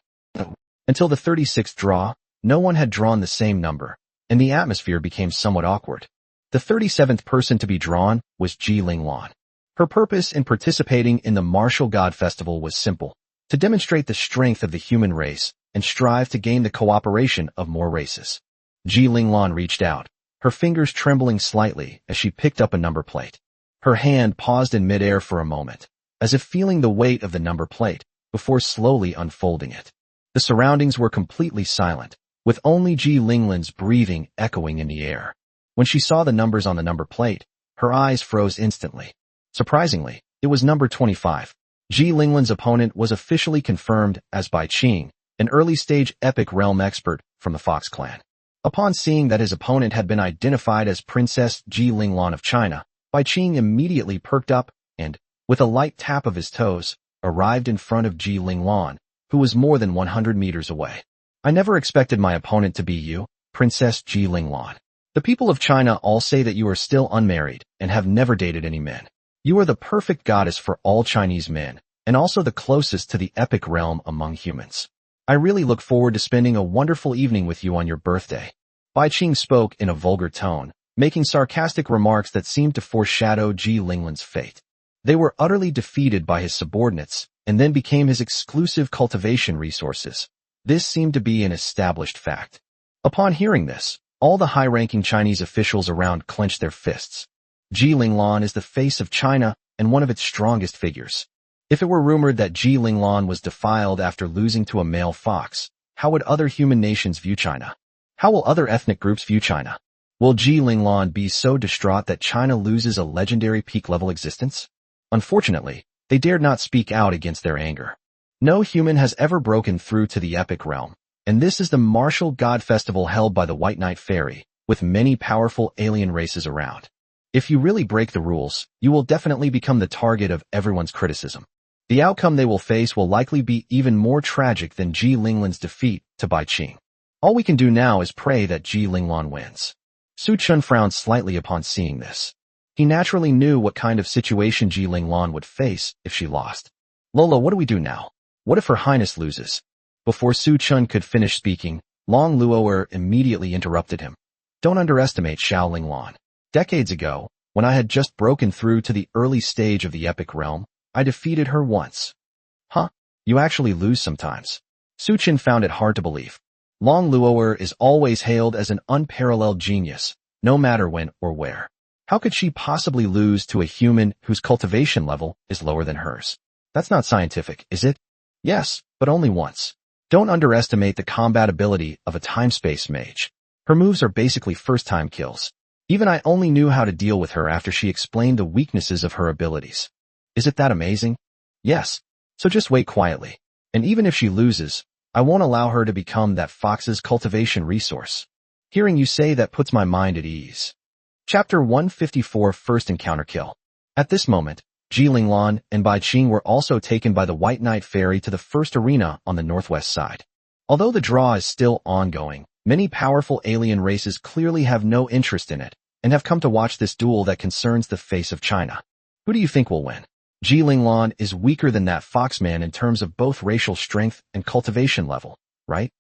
Until the 36th draw, no one had drawn the same number, and the atmosphere became somewhat awkward. The 37th person to be drawn was Ji Linglan. Her purpose in participating in the Martial God Festival was simple: to demonstrate the strength of the human race and strive to gain the cooperation of more races. Ji Linglan reached out, her fingers trembling slightly as she picked up a number plate. Her hand paused in midair for a moment, as if feeling the weight of the number plate, before slowly unfolding it. The surroundings were completely silent, with only Ji Linglan's breathing echoing in the air. When she saw the numbers on the number plate, her eyes froze instantly. Surprisingly, it was number 25. Ji Linglan's opponent was officially confirmed as Bai Qing, an early-stage epic realm expert from the Fox clan. Upon seeing that his opponent had been identified as Princess Ji Linglan of China, Bai Qing immediately perked up and, with a light tap of his toes, arrived in front of Ji Linglan, who was more than 100 meters away. I never expected my opponent to be you, Princess Ji Linglan. The people of China all say that you are still unmarried and have never dated any men. You are the perfect goddess for all Chinese men, and also the closest to the epic realm among humans. I really look forward to spending a wonderful evening with you on your birthday. Bai Qing spoke in a vulgar tone, making sarcastic remarks that seemed to foreshadow Ji Linglan's fate. They were utterly defeated by his subordinates, and then became his exclusive cultivation resources. This seemed to be an established fact. Upon hearing this, all the high-ranking Chinese officials around clenched their fists. Ji Linglan is the face of China and one of its strongest figures. If it were rumored that Ji Linglan was defiled after losing to a male fox, how would other human nations view China? How will other ethnic groups view China? Will Ji Linglan be so distraught that China loses a legendary peak-level existence? Unfortunately, they dared not speak out against their anger. No human has ever broken through to the epic realm, and this is the Martial God Festival held by the White Knight Fairy, with many powerful alien races around. If you really break the rules, you will definitely become the target of everyone's criticism. The outcome they will face will likely be even more tragic than Ji Linglan's defeat to Bai Qing. All we can do now is pray that Ji Linglan wins. Su Chun frowned slightly upon seeing this. He naturally knew what kind of situation Ji Linglan would face if she lost. Lola, what do we do now? What if Her Highness loses? Before Su Chun could finish speaking, Long Luo'er immediately interrupted him. Don't underestimate Xiao Linglan. Decades ago, when I had just broken through to the early stage of the epic realm, I defeated her once. Huh? You actually lose sometimes. Su Chun found it hard to believe. Long Luo'er is always hailed as an unparalleled genius, no matter when or where. How could she possibly lose to a human whose cultivation level is lower than hers? That's not scientific, is it? Yes, but only once. Don't underestimate the combat ability of a time-space mage. Her moves are basically first-time kills. Even I only knew how to deal with her after she explained the weaknesses of her abilities. Is it that amazing? Yes. So just wait quietly. And even if she loses, I won't allow her to become that fox's cultivation resource. Hearing you say that puts my mind at ease. Chapter 154 First Encounter Kill. At this moment, Ji Linglan and Bai Qing were also taken by the White Knight Fairy to the first arena on the northwest side. Although the draw is still ongoing, many powerful alien races clearly have no interest in it, and have come to watch this duel that concerns the face of China. Who do you think will win? Ji Linglan is weaker than that foxman in terms of both racial strength and cultivation level, right?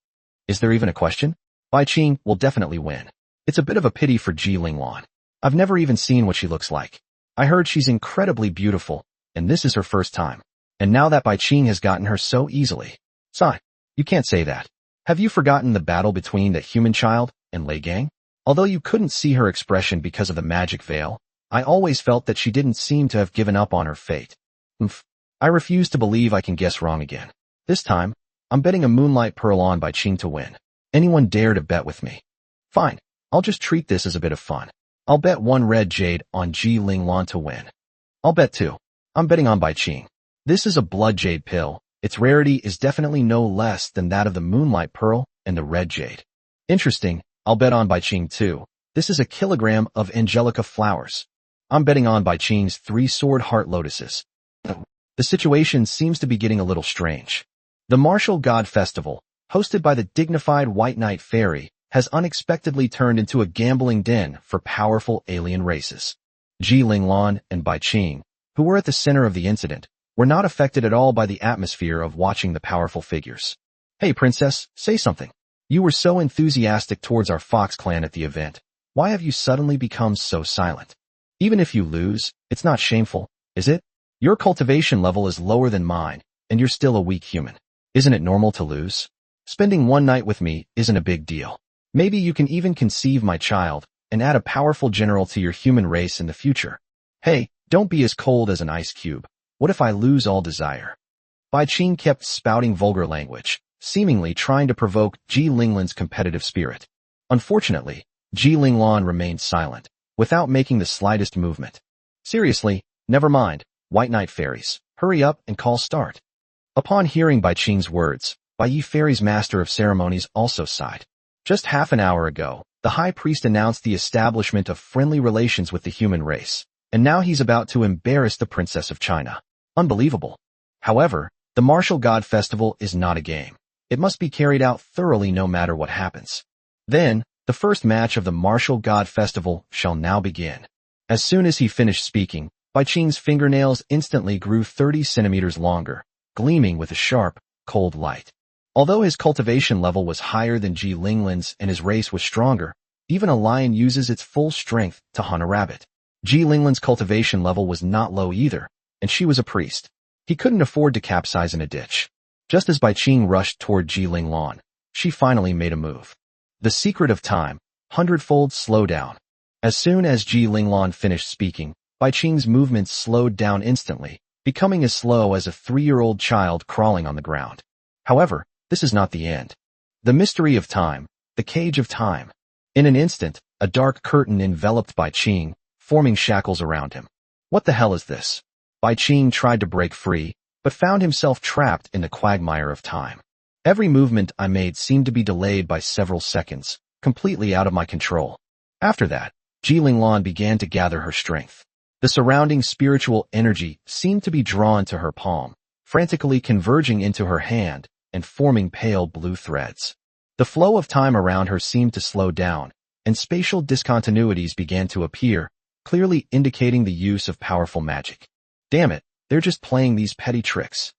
Is there even a question? Bai Qing will definitely win. It's a bit of a pity for Ji Linglan. I've never even seen what she looks like. I heard she's incredibly beautiful, and this is her first time. And now that Bai Qing has gotten her so easily. Sigh, you can't say that. Have you forgotten the battle between that human child and Lei Gang? Although you couldn't see her expression because of the magic veil, I always felt that she didn't seem to have given up on her fate. I refuse to believe I can guess wrong again. This time, I'm betting a moonlight pearl on Bai Qing to win. Anyone dare to bet with me? Fine, I'll just treat this as a bit of fun. I'll bet 1 red jade on Ji Linglan to win. I'll bet 2. I'm betting on Bai Qing. This is a blood jade pill. Its rarity is definitely no less than that of the moonlight pearl and the red jade. Interesting, I'll bet on Bai Qing too. This is a kilogram of angelica flowers. I'm betting on Bai Qing's 3 sword heart lotuses. The situation seems to be getting a little strange. The Martial God Festival, hosted by the dignified White Knight Fairy, has unexpectedly turned into a gambling den for powerful alien races. Ji Linglan and Bai Qing, who were at the center of the incident, were not affected at all by the atmosphere of watching the powerful figures. Hey, princess, say something. You were so enthusiastic towards our Fox clan at the event. Why have you suddenly become so silent? Even if you lose, it's not shameful, is it? Your cultivation level is lower than mine, and you're still a weak human. Isn't it normal to lose? Spending one night with me isn't a big deal. Maybe you can even conceive my child and add a powerful general to your human race in the future. Hey, don't be as cold as an ice cube. What if I lose all desire? Bai Qing kept spouting vulgar language, seemingly trying to provoke Ji Linglan's competitive spirit. Unfortunately, Ji Linglan remained silent, without making the slightest movement. Seriously, never mind, White Knight fairies, hurry up and call start. Upon hearing Bai Qing's words, Bai Yi Fairy's master of ceremonies also sighed. Just half an hour ago, the high priest announced the establishment of friendly relations with the human race, and now he's about to embarrass the Princess of China. Unbelievable. However, the Martial God Festival is not a game. It must be carried out thoroughly no matter what happens. Then, the first match of the Martial God Festival shall now begin. As soon as he finished speaking, Bai Qing's fingernails instantly grew 30 centimeters longer, gleaming with a sharp, cold light. Although his cultivation level was higher than Ji Linglan's and his race was stronger, even a lion uses its full strength to hunt a rabbit. Ji Linglan's cultivation level was not low either, and she was a priest. He couldn't afford to capsize in a ditch. Just as Bai Qing rushed toward Ji Linglan, she finally made a move. The secret of time, hundredfold slowdown. As soon as Ji Linglan finished speaking, Bai Qing's movements slowed down instantly, becoming as slow as a 3-year-old child crawling on the ground. However, this is not the end. The mystery of time, the cage of time. In an instant, a dark curtain enveloped Bai Qing, forming shackles around him. What the hell is this? Bai Qing tried to break free, but found himself trapped in the quagmire of time. Every movement I made seemed to be delayed by several seconds, completely out of my control. After that, Ji Linglan began to gather her strength. The surrounding spiritual energy seemed to be drawn to her palm, frantically converging into her hand and forming pale blue threads. The flow of time around her seemed to slow down, and spatial discontinuities began to appear, clearly indicating the use of powerful magic. Damn it, they're just playing these petty tricks.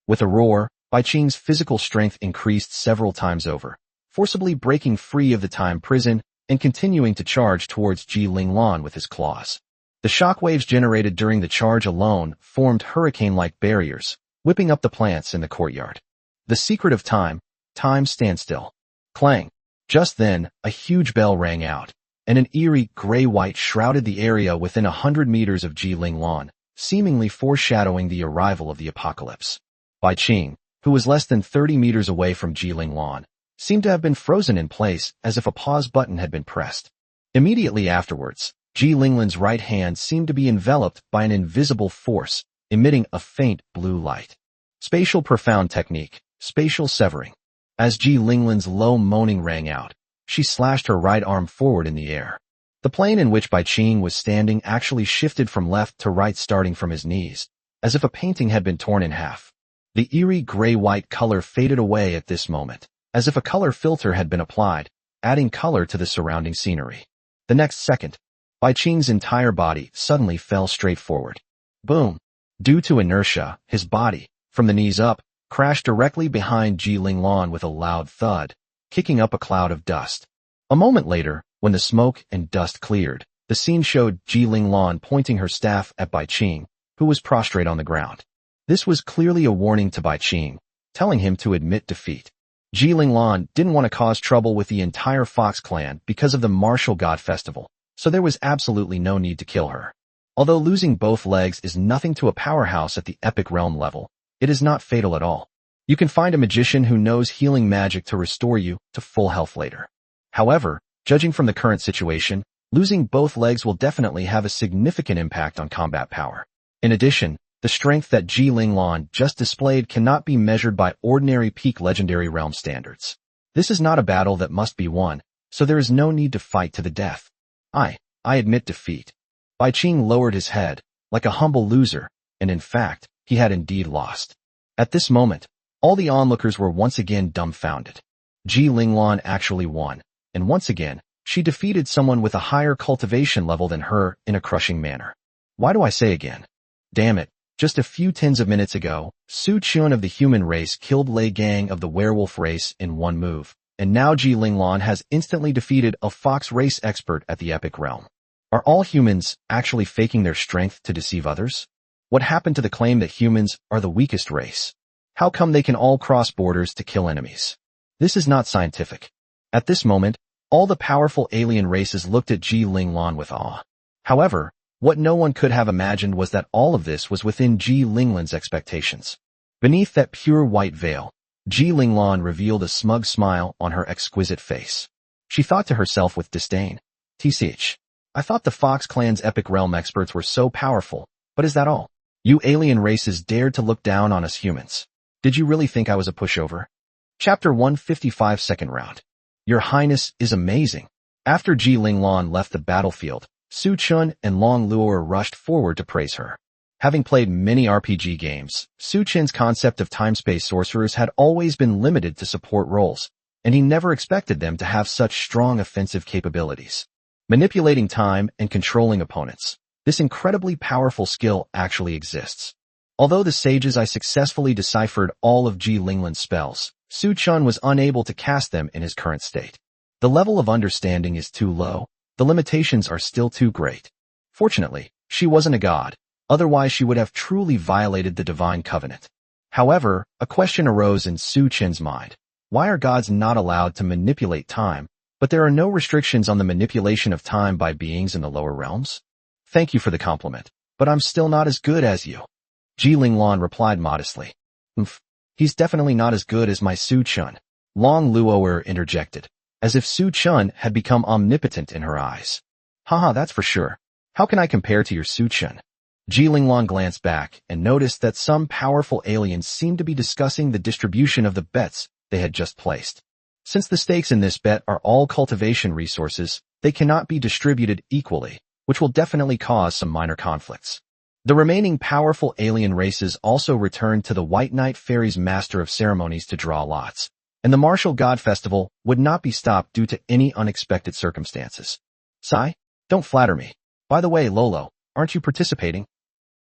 With a roar, Bai Qing's physical strength increased several times over, forcibly breaking free of the time prison and continuing to charge towards Ji Linglan with his claws. The shockwaves generated during the charge alone formed hurricane-like barriers, whipping up the plants in the courtyard. The secret of time, time standstill. Clang. Just then, a huge bell rang out, and an eerie gray-white shrouded the area within 100 meters of Ji Linglan, seemingly foreshadowing the arrival of the apocalypse. Bai Qing, who was less than 30 meters away from Ji Linglan, seemed to have been frozen in place as if a pause button had been pressed. Immediately afterwards, Ji Linglan's right hand seemed to be enveloped by an invisible force, emitting a faint blue light. Spatial profound technique, spatial severing. As Ji Linglan's low moaning rang out, she slashed her right arm forward in the air. The plane in which Bai Qing was standing actually shifted from left to right starting from his knees, as if a painting had been torn in half. The eerie gray-white color faded away at this moment, as if a color filter had been applied, adding color to the surrounding scenery. The next second, Bai Qing's entire body suddenly fell straight forward. Boom! Due to inertia, his body, from the knees up, crashed directly behind Ji Linglan with a loud thud, kicking up a cloud of dust. A moment later, when the smoke and dust cleared, the scene showed Ji Linglan pointing her staff at Bai Qing, who was prostrate on the ground. This was clearly a warning to Bai Qing, telling him to admit defeat. Ji Linglan didn't want to cause trouble with the entire Fox clan because of the Martial God Festival, so there was absolutely no need to kill her. Although losing both legs is nothing to a powerhouse at the epic realm level, it is not fatal at all. You can find a magician who knows healing magic to restore you to full health later. However, judging from the current situation, losing both legs will definitely have a significant impact on combat power. In addition, the strength that Ji Linglan just displayed cannot be measured by ordinary peak legendary realm standards. This is not a battle that must be won, so there is no need to fight to the death. I admit defeat. Bai Qing lowered his head, like a humble loser, and in fact, he had indeed lost. At this moment, all the onlookers were once again dumbfounded. Ji Linglan actually won, and once again, she defeated someone with a higher cultivation level than her in a crushing manner. Why do I say again? Damn it, Just a few tens of minutes ago, Su Chun of the human race killed Lei Gang of the werewolf race in one move, and now Ji Linglan has instantly defeated a fox race expert at the epic realm. Are all humans actually faking their strength to deceive others? What happened to the claim that humans are the weakest race? How come they can all cross borders to kill enemies? This is not scientific. At this moment, all the powerful alien races looked at Ji Linglan with awe. However, what no one could have imagined was that all of this was within Ji Linglan's expectations. Beneath that pure white veil, Ji Linglan revealed a smug smile on her exquisite face. She thought to herself with disdain, "Tch, I thought the Fox clan's epic realm experts were so powerful, but is that all? You alien races dared to look down on us humans. Did you really think I was a pushover?" Chapter 155 Second Round. Your Highness is amazing. After Ji Linglan left the battlefield, Su Chun and Long Luo rushed forward to praise her. Having played many RPG games, Su Chun's concept of time-space sorcerers had always been limited to support roles, and he never expected them to have such strong offensive capabilities. Manipulating time and controlling opponents. This incredibly powerful skill actually exists. Although the sages I successfully deciphered all of Ji Linglan's spells, Su Chun was unable to cast them in his current state. The level of understanding is too low. The limitations are still too great. Fortunately, she wasn't a god, otherwise she would have truly violated the divine covenant. However, a question arose in Su Chun's mind. Why are gods not allowed to manipulate time, but there are no restrictions on the manipulation of time by beings in the lower realms? Thank you for the compliment, but I'm still not as good as you. Ji Linglan replied modestly. He's definitely not as good as my Su Chun. Long Luo interjected, as if Su Chun had become omnipotent in her eyes. Haha, that's for sure. How can I compare to your Su Chun? Ji Linglan glanced back and noticed that some powerful aliens seemed to be discussing the distribution of the bets they had just placed. Since the stakes in this bet are all cultivation resources, they cannot be distributed equally, which will definitely cause some minor conflicts. The remaining powerful alien races also returned to the White Knight Fairy's Master of Ceremonies to draw lots, and the Martial God Festival would not be stopped due to any unexpected circumstances. Sigh, don't flatter me. By the way, Lolo, aren't you participating?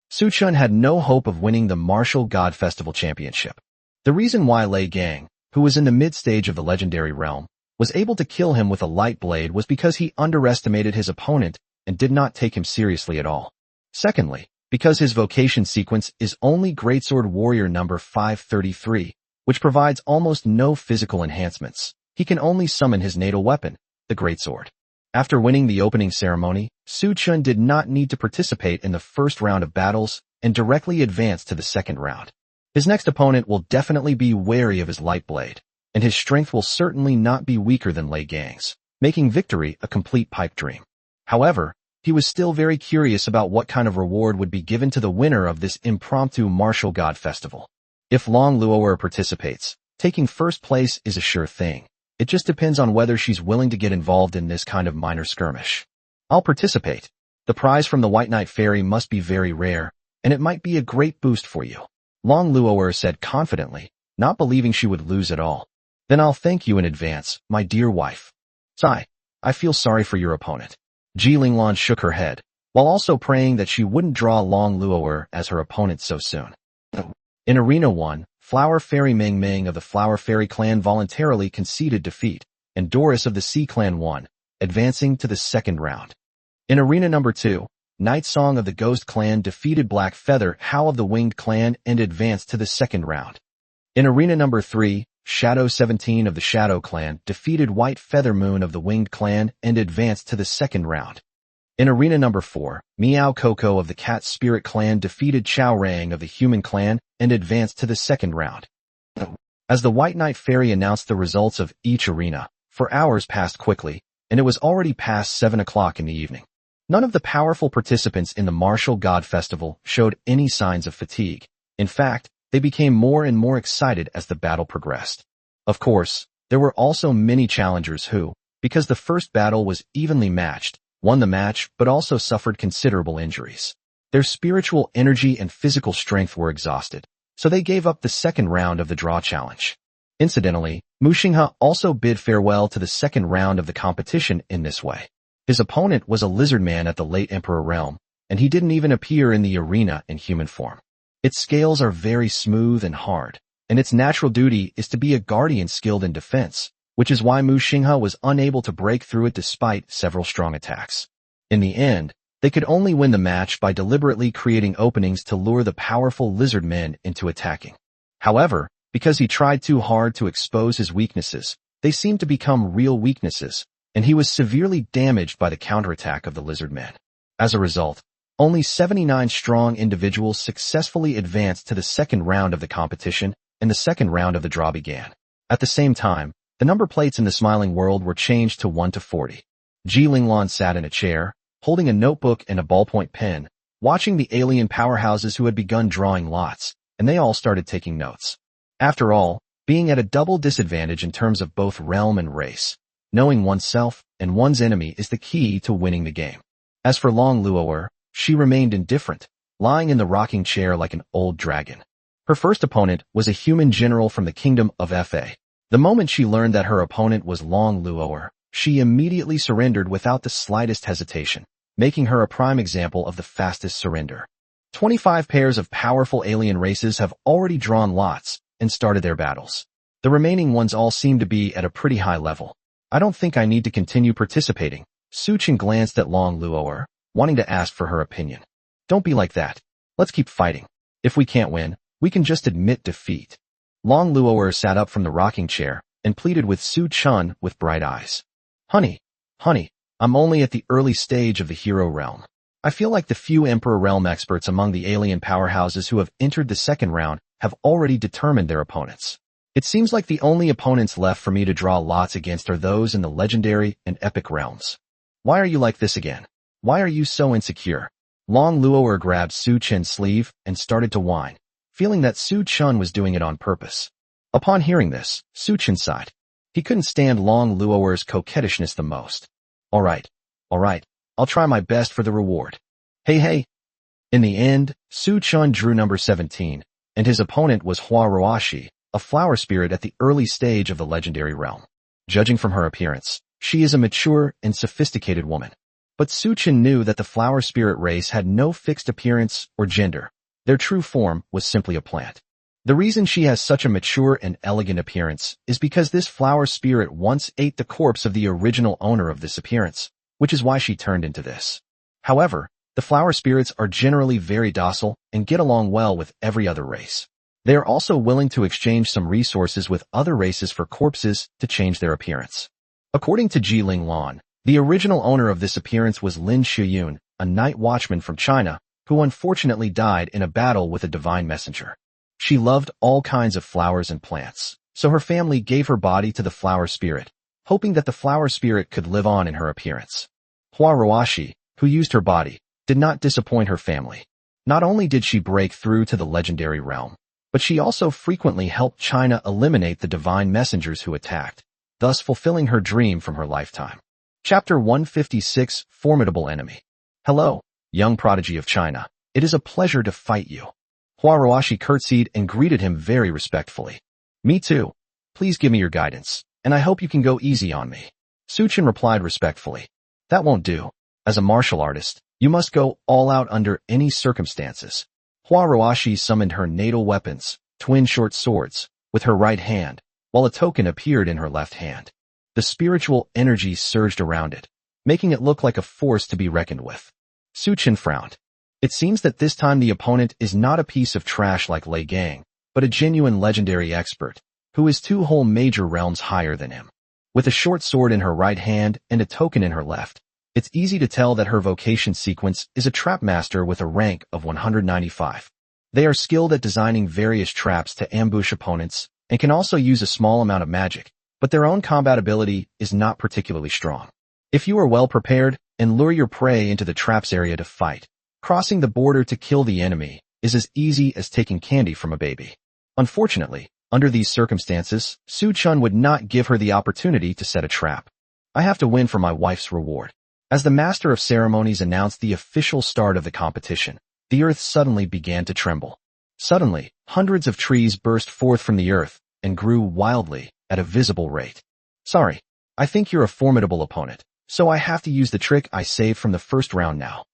Su Chun had no hope of winning the Martial God Festival Championship. The reason why Lei Gang, who was in the mid-stage of the legendary realm, was able to kill him with a light blade was because he underestimated his opponent and did not take him seriously at all. Secondly, because his vocation sequence is only Greatsword Warrior number 533, which provides almost no physical enhancements. He can only summon his natal weapon, the Greatsword. After winning the opening ceremony, Su Chun did not need to participate in the first round of battles and directly advanced to the second round. His next opponent will definitely be wary of his light blade, and his strength will certainly not be weaker than Lei Gang's, making victory a complete pipe dream. However, he was still very curious about what kind of reward would be given to the winner of this impromptu Martial God Festival. If Long Luo participates, taking first place is a sure thing. It just depends on whether she's willing to get involved in this kind of minor skirmish. I'll participate. The prize from the White Knight Fairy must be very rare, and it might be a great boost for you. Long Luo said confidently, not believing she would lose at all. Then I'll thank you in advance, my dear wife. Sigh, I feel sorry for your opponent. Ji Linglan shook her head, while also praying that she wouldn't draw Long Luo as her opponent so soon. In Arena 1, Flower Fairy Ming Ming of the Flower Fairy clan voluntarily conceded defeat, and Doris of the Sea clan won, advancing to the second round. In Arena number 2, Night Song of the Ghost clan defeated Black Feather How of the Winged clan and advanced to the second round. In Arena number 3, Shadow 17 of the Shadow clan defeated White Feather Moon of the Winged clan and advanced to the second round. In Arena number 4, Meow Coco of the Cat Spirit clan defeated Chow Rang of the Human clan and advanced to the second round. As the White Knight Fairy announced the results of each arena, 4 hours passed quickly, and it was already past 7 o'clock in the evening. None of the powerful participants in the Martial God Festival showed any signs of fatigue. In fact, they became more and more excited as the battle progressed. Of course, there were also many challengers who, because the first battle was evenly matched, won the match but also suffered considerable injuries. Their spiritual energy and physical strength were exhausted, so they gave up the second round of the draw challenge. Incidentally, Mu Xinghe also bid farewell to the second round of the competition in this way. His opponent was a lizard man at the late Emperor realm, and he didn't even appear in the arena in human form. Its scales are very smooth and hard, and its natural duty is to be a guardian skilled in defense, which is why Mu Xinghe was unable to break through it despite several strong attacks. In the end, they could only win the match by deliberately creating openings to lure the powerful lizard men into attacking. However, because he tried too hard to expose his weaknesses, they seemed to become real weaknesses, and he was severely damaged by the counterattack of the lizard men. As a result, only 79 strong individuals successfully advanced to the second round of the competition, and the second round of the draw began. At the same time, the number plates in the smiling world were changed to 1 to 40. Ji Linglan sat in a chair, holding a notebook and a ballpoint pen, watching the alien powerhouses who had begun drawing lots, and they all started taking notes. After all, being at a double disadvantage in terms of both realm and race, knowing oneself and one's enemy is the key to winning the game. As for Long Luo'er, she remained indifferent, lying in the rocking chair like an old dragon. Her first opponent was a human general from the kingdom of Fa. The moment she learned that her opponent was Long Luo'er, she immediately surrendered without the slightest hesitation, making her a prime example of the fastest surrender. 25 pairs of powerful alien races have already drawn lots and started their battles. The remaining ones all seem to be at a pretty high level. I don't think I need to continue participating. Su Chen glanced at Long Luo'er, wanting to ask for her opinion. Don't be like that. Let's keep fighting. If we can't win, we can just admit defeat. Long Luo'er sat up from the rocking chair and pleaded with Su Chen with bright eyes. Honey, I'm only at the early stage of the hero realm. I feel like the few Emperor realm experts among the alien powerhouses who have entered the second round have already determined their opponents. It seems like the only opponents left for me to draw lots against are those in the legendary and epic realms. Why are you like this again? Why are you so insecure? Long Luo'er grabbed Su Chen's sleeve and started to whine, feeling that Su Chen was doing it on purpose. Upon hearing this, Su Chen sighed. He couldn't stand Long Luo'er's coquettishness the most. All right, I'll try my best for the reward. Hey. In the end, Su Chen drew number 17, and his opponent was Hua Roashi, a flower spirit at the early stage of the legendary realm. Judging from her appearance, she is a mature and sophisticated woman. But Su Chen knew that the flower spirit race had no fixed appearance or gender. Their true form was simply a plant. The reason she has such a mature and elegant appearance is because this flower spirit once ate the corpse of the original owner of this appearance, which is why she turned into this. However, the flower spirits are generally very docile and get along well with every other race. They are also willing to exchange some resources with other races for corpses to change their appearance. According to Ji Linglan, the original owner of this appearance was Lin Shiyun, a night watchman from China, who unfortunately died in a battle with a divine messenger. She loved all kinds of flowers and plants, so her family gave her body to the flower spirit, hoping that the flower spirit could live on in her appearance. Hua Roashi, who used her body, did not disappoint her family. Not only did she break through to the legendary realm, but she also frequently helped China eliminate the divine messengers who attacked, thus fulfilling her dream from her lifetime. Chapter 156, Formidable Enemy. Hello, young prodigy of China. It is a pleasure to fight you. Hua Roashi curtsied and greeted him very respectfully. Me too. Please give me your guidance, and I hope you can go easy on me. Su Chen replied respectfully. That won't do. As a martial artist, you must go all out under any circumstances. Hua Roashi summoned her natal weapons, twin short swords, with her right hand, while a token appeared in her left hand. The spiritual energy surged around it, making it look like a force to be reckoned with. Su Chen frowned. It seems that this time the opponent is not a piece of trash like Lei Gang, but a genuine legendary expert, who is 2 whole major realms higher than him. With a short sword in her right hand and a token in her left, it's easy to tell that her vocation sequence is a trap master with a rank of 195. They are skilled at designing various traps to ambush opponents and can also use a small amount of magic, but their own combat ability is not particularly strong. If you are well prepared and lure your prey into the traps area to fight, crossing the border to kill the enemy is as easy as taking candy from a baby. Unfortunately, under these circumstances, Su Chen would not give her the opportunity to set a trap. I have to win for my wife's reward. As the master of ceremonies announced the official start of the competition, the earth suddenly began to tremble. Suddenly, hundreds of trees burst forth from the earth and grew wildly at a visible rate. Sorry, I think you're a formidable opponent, so I have to use the trick I saved from the first round now.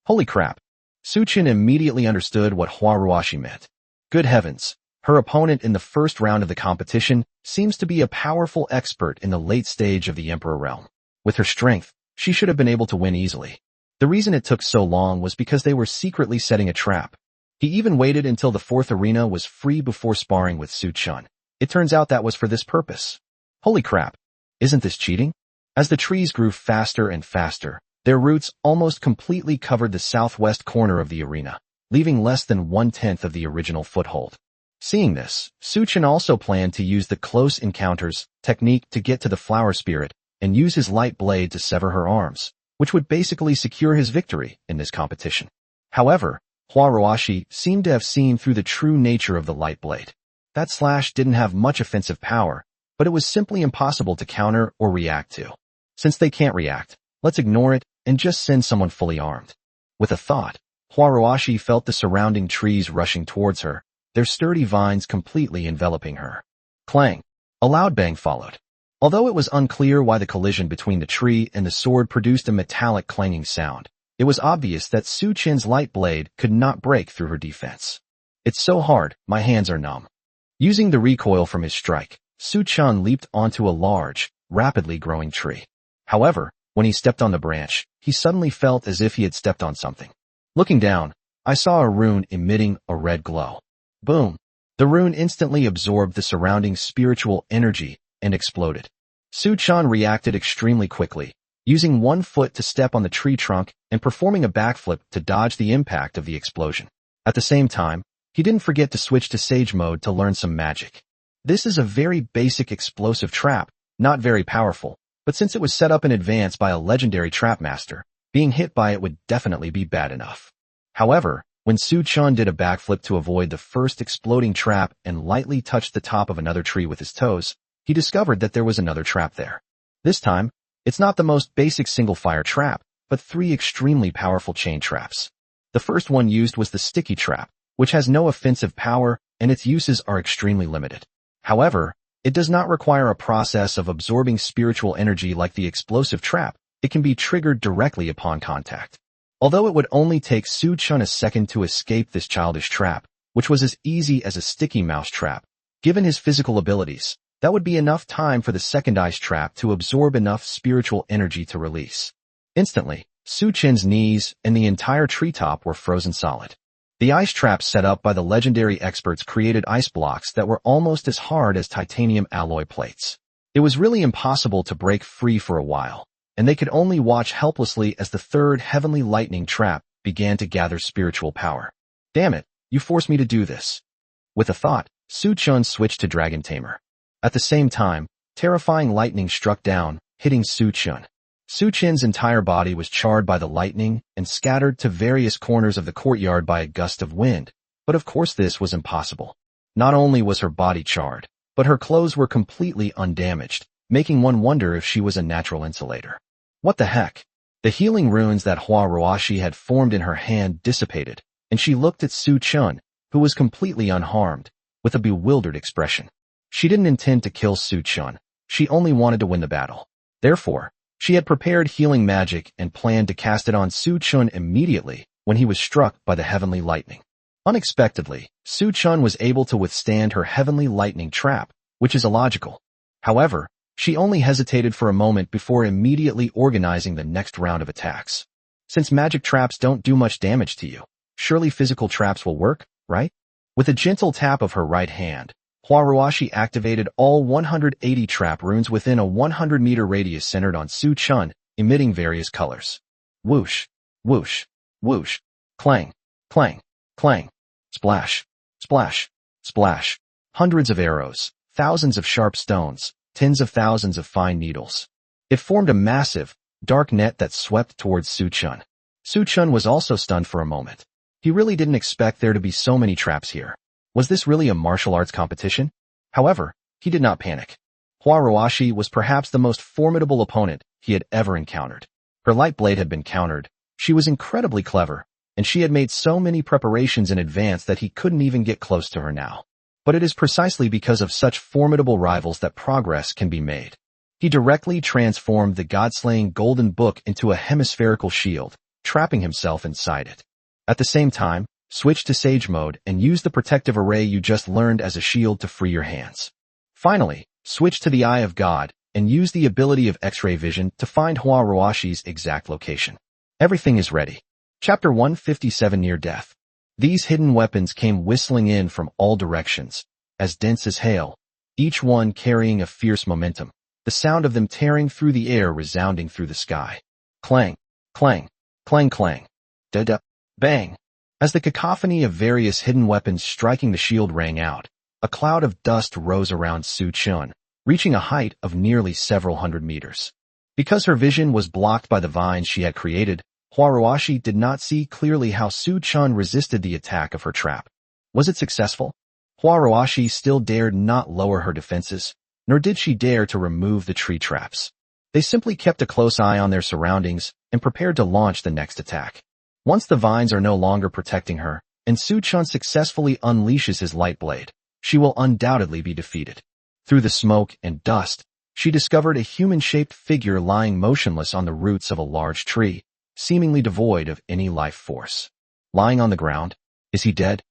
Holy crap. Suchin immediately understood what Huaruashi meant. Good heavens, her opponent in the first round of the competition seems to be a powerful expert in the late stage of the Emperor realm. With her strength, she should have been able to win easily. The reason it took so long was because they were secretly setting a trap. He even waited until the fourth arena was free before sparring with Suchun. It turns out that was for this purpose. Holy crap! Isn't this cheating? As the trees grew faster and faster, their roots almost completely covered the southwest corner of the arena, leaving less than 1/10 of the original foothold. Seeing this, Suchun also planned to use the close encounters technique to get to the flower spirit and use his light blade to sever her arms, which would basically secure his victory in this competition. However, Huaruashi seemed to have seen through the true nature of the light blade. That slash didn't have much offensive power, but it was simply impossible to counter or react to. Since they can't react, let's ignore it and just send someone fully armed. With a thought, Huaruashi felt the surrounding trees rushing towards her, their sturdy vines completely enveloping her. Clang! A loud bang followed. Although it was unclear why the collision between the tree and the sword produced a metallic clanging sound, it was obvious that Suchin's light blade could not break through her defense. It's so hard, my hands are numb. Using the recoil from his strike, Suchun leaped onto a large, rapidly growing tree. However, when he stepped on the branch, he suddenly felt as if he had stepped on something. Looking down, I saw a rune emitting a red glow. Boom! The rune instantly absorbed the surrounding spiritual energy and exploded. Suchun reacted extremely quickly, using one foot to step on the tree trunk and performing a backflip to dodge the impact of the explosion. At the same time, he didn't forget to switch to Sage mode to learn some magic. This is a very basic explosive trap, not very powerful, but since it was set up in advance by a legendary trap master, being hit by it would definitely be bad enough. However, when Suchun did a backflip to avoid the first exploding trap and lightly touched the top of another tree with his toes, he discovered that there was another trap there. This time, it's not the most basic single-fire trap, but 3 extremely powerful chain traps. The first one used was the sticky trap, which has no offensive power and its uses are extremely limited. However, it does not require a process of absorbing spiritual energy like the explosive trap. It can be triggered directly upon contact. Although it would only take Suchun a second to escape this childish trap, which was as easy as a sticky mouse trap, given his physical abilities, that would be enough time for the second ice trap to absorb enough spiritual energy to release. Instantly, Suchun's knees and the entire treetop were frozen solid. The ice traps set up by the legendary experts created ice blocks that were almost as hard as titanium alloy plates. It was really impossible to break free for a while, and they could only watch helplessly as the third heavenly lightning trap began to gather spiritual power. Damn it, you forced me to do this. With a thought, Suchun switched to Dragon Tamer. At the same time, terrifying lightning struck down, hitting Suchun. Suchun's entire body was charred by the lightning and scattered to various corners of the courtyard by a gust of wind, but of course this was impossible. Not only was her body charred, but her clothes were completely undamaged, making one wonder if she was a natural insulator. What the heck? The healing runes that Huaruashi had formed in her hand dissipated, and she looked at Suchun, who was completely unharmed, with a bewildered expression. She didn't intend to kill Suchun, she only wanted to win the battle. Therefore, she had prepared healing magic and planned to cast it on Suchun immediately when he was struck by the heavenly lightning. Unexpectedly, Suchun was able to withstand her heavenly lightning trap, which is illogical. However, she only hesitated for a moment before immediately organizing the next round of attacks. Since magic traps don't do much damage to you, surely physical traps will work, right? With a gentle tap of her right hand, Huaruashi activated all 180 trap runes within a 100-meter radius centered on Suchun, emitting various colors. Whoosh, whoosh, whoosh, clang, clang, clang, splash, splash, splash. Hundreds of arrows, thousands of sharp stones, tens of thousands of fine needles. It formed a massive, dark net that swept towards Suchun. Suchun was also stunned for a moment. He really didn't expect there to be so many traps here. Was this really a martial arts competition? However, he did not panic. Huaruashi was perhaps the most formidable opponent he had ever encountered. Her light blade had been countered, she was incredibly clever, and she had made so many preparations in advance that he couldn't even get close to her now. But it is precisely because of such formidable rivals that progress can be made. He directly transformed the god-slaying golden book into a hemispherical shield, trapping himself inside it. At the same time, switch to Sage mode and use the protective array you just learned as a shield to free your hands. Finally, switch to the Eye of God and use the ability of X-ray vision to find Hua Ruashi's exact location. Everything is ready. Chapter 157 Near Death. These hidden weapons came whistling in from all directions, as dense as hail, each one carrying a fierce momentum, the sound of them tearing through the air resounding through the sky. Clang, clang, clang clang, da-da, bang. As the cacophony of various hidden weapons striking the shield rang out, a cloud of dust rose around Su Chun, reaching a height of nearly several hundred meters. Because her vision was blocked by the vines she had created, Hua Ruashi did not see clearly how Su Chun resisted the attack of her trap. Was it successful? Hua Ruashi still dared not lower her defenses, nor did she dare to remove the tree traps. They simply kept a close eye on their surroundings and prepared to launch the next attack. Once the vines are no longer protecting her, and Su Chun successfully unleashes his light blade, she will undoubtedly be defeated. Through the smoke and dust, she discovered a human-shaped figure lying motionless on the roots of a large tree, seemingly devoid of any life force. Lying on the ground, is he dead?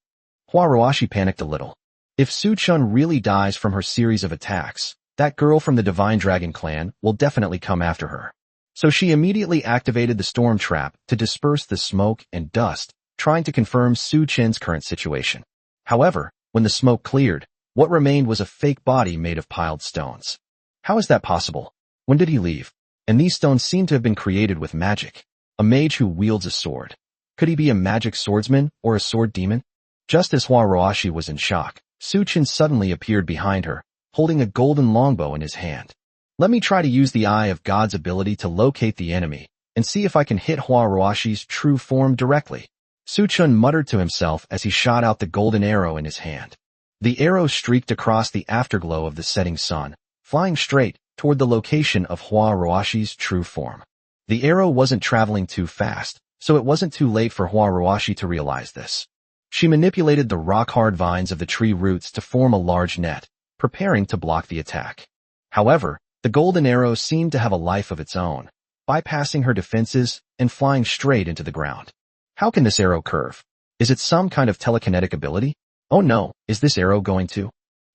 Hua Ruashi panicked a little. If Su Chun really dies from her series of attacks, that girl from the Divine Dragon clan will definitely come after her. So she immediately activated the storm trap to disperse the smoke and dust, trying to confirm Su Chun's current situation. However, when the smoke cleared, what remained was a fake body made of piled stones. How is that possible? When did he leave? And these stones seem to have been created with magic. A mage who wields a sword. Could he be a magic swordsman or a sword demon? Just as Hua Ruashi was in shock, Su Chun suddenly appeared behind her, holding a golden longbow in his hand. Let me try to use the Eye of God's ability to locate the enemy and see if I can hit Hua Ruashi's true form directly. Su Chun muttered to himself as he shot out the golden arrow in his hand. The arrow streaked across the afterglow of the setting sun, flying straight toward the location of Hua Ruashi's true form. The arrow wasn't traveling too fast, so it wasn't too late for Hua Ruashi to realize this. She manipulated the rock-hard vines of the tree roots to form a large net, preparing to block the attack. However, the golden arrow seemed to have a life of its own, bypassing her defenses and flying straight into the ground. How can this arrow curve? Is it some kind of telekinetic ability? Oh no, is this arrow going to?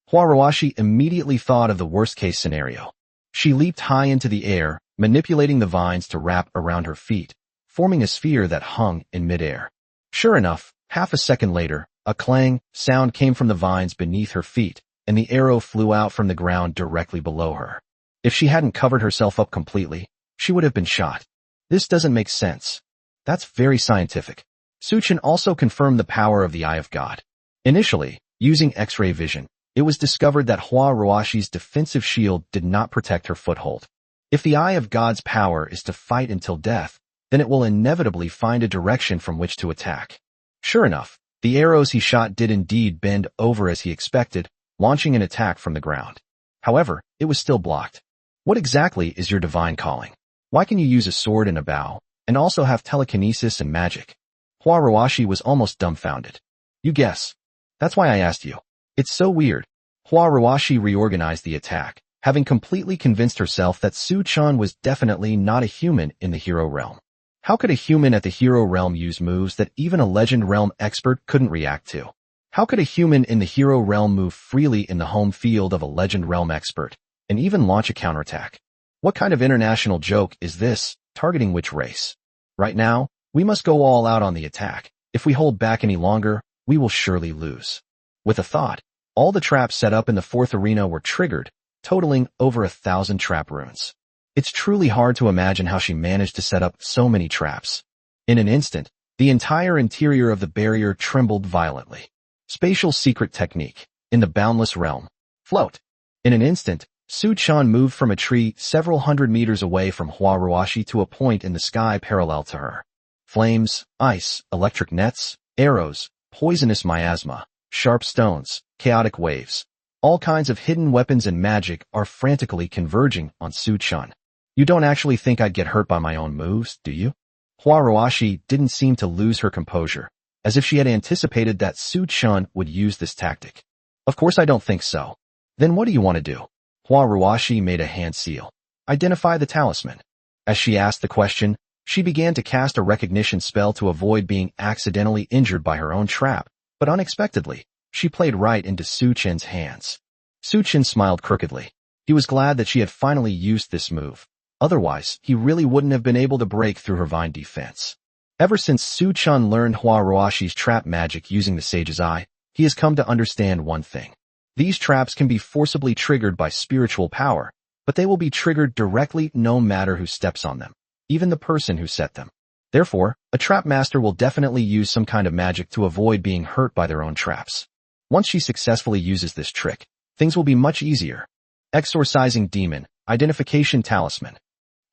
Hua Ruashi immediately thought of the worst-case scenario. She leaped high into the air, manipulating the vines to wrap around her feet, forming a sphere that hung in midair. Sure enough, half a second later, a clang sound came from the vines beneath her feet, and the arrow flew out from the ground directly below her. If she hadn't covered herself up completely, she would have been shot. This doesn't make sense. That's very scientific. Su Chun also confirmed the power of the Eye of God. Initially, using X-ray vision, it was discovered that Hua Ruashi's defensive shield did not protect her foothold. If the Eye of God's power is to fight until death, then it will inevitably find a direction from which to attack. Sure enough, the arrows he shot did indeed bend over as he expected, launching an attack from the ground. However, it was still blocked. What exactly is your divine calling? Why can you use a sword and a bow, and also have telekinesis and magic? Hua Ruashi was almost dumbfounded. You guess. That's why I asked you. It's so weird. Hua Ruashi reorganized the attack, having completely convinced herself that Su Chun was definitely not a human in the hero realm. How could a human at the hero realm use moves that even a legend realm expert couldn't react to? How could a human in the hero realm move freely in the home field of a legend realm expert, and even launch a counterattack? What kind of international joke is this, targeting which race? Right now, we must go all out on the attack. If we hold back any longer, we will surely lose. With a thought, all the traps set up in the fourth arena were triggered, totaling over 1,000 trap runes. It's truly hard to imagine how she managed to set up so many traps. In an instant, the entire interior of the barrier trembled violently. Spatial secret technique. In the boundless realm. Float. In an instant, Su Chun moved from a tree several hundred meters away from Hua Ruashi to a point in the sky parallel to her. Flames, ice, electric nets, arrows, poisonous miasma, sharp stones, chaotic waves. All kinds of hidden weapons and magic are frantically converging on Su Chun. You don't actually think I'd get hurt by my own moves, do you? Hua Ruashi didn't seem to lose her composure, as if she had anticipated that Su Chun would use this tactic. Of course I don't think so. Then what do you want to do? Hua Ruashi made a hand seal. Identify the talisman. As she asked the question, She began to cast a recognition spell to avoid being accidentally injured by her own trap, but unexpectedly, she played right into Su Chen's hands. Su Chen smiled crookedly. He was glad that she had finally used this move. Otherwise, he really wouldn't have been able to break through her vine defense. Ever since Su Chen learned Hua Ruashi's trap magic using the Sage's Eye, he has come to understand one thing. These traps can be forcibly triggered by spiritual power, but they will be triggered directly no matter who steps on them, even the person who set them. Therefore, a trap master will definitely use some kind of magic to avoid being hurt by their own traps. Once she successfully uses this trick, things will be much easier. Exorcising Demon, Identification Talisman.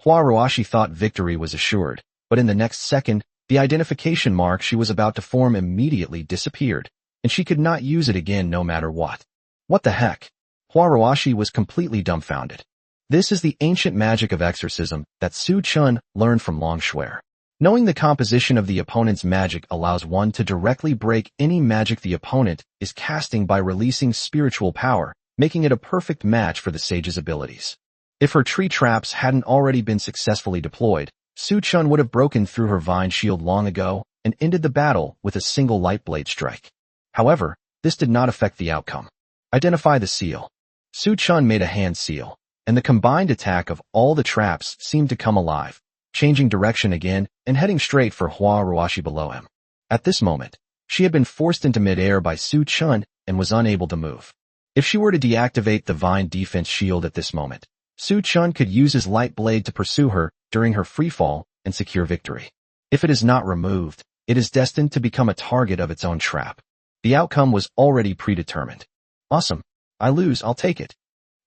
Hua Ruashi thought victory was assured, but in the next second, the identification mark she was about to form immediately disappeared, and she could not use it again no matter what. What the heck? Hua Ruashi was completely dumbfounded. This is the ancient magic of exorcism that Su Chen learned from Long Shuer. Knowing the composition of the opponent's magic allows one to directly break any magic the opponent is casting by releasing spiritual power, making it a perfect match for the sage's abilities. If her tree traps hadn't already been successfully deployed, Su Chen would have broken through her vine shield long ago and ended the battle with a single light blade strike. However, this did not affect the outcome. Identify the seal. Su Chen made a hand seal, and the combined attack of all the traps seemed to come alive, changing direction again and heading straight for Hua Ruashi below him. At this moment, she had been forced into midair by Su Chen and was unable to move. If she were to deactivate the vine defense shield at this moment, Su Chen could use his light blade to pursue her during her freefall and secure victory. If it is not removed, it is destined to become a target of its own trap. The outcome was already predetermined. Awesome. I lose, I'll take it.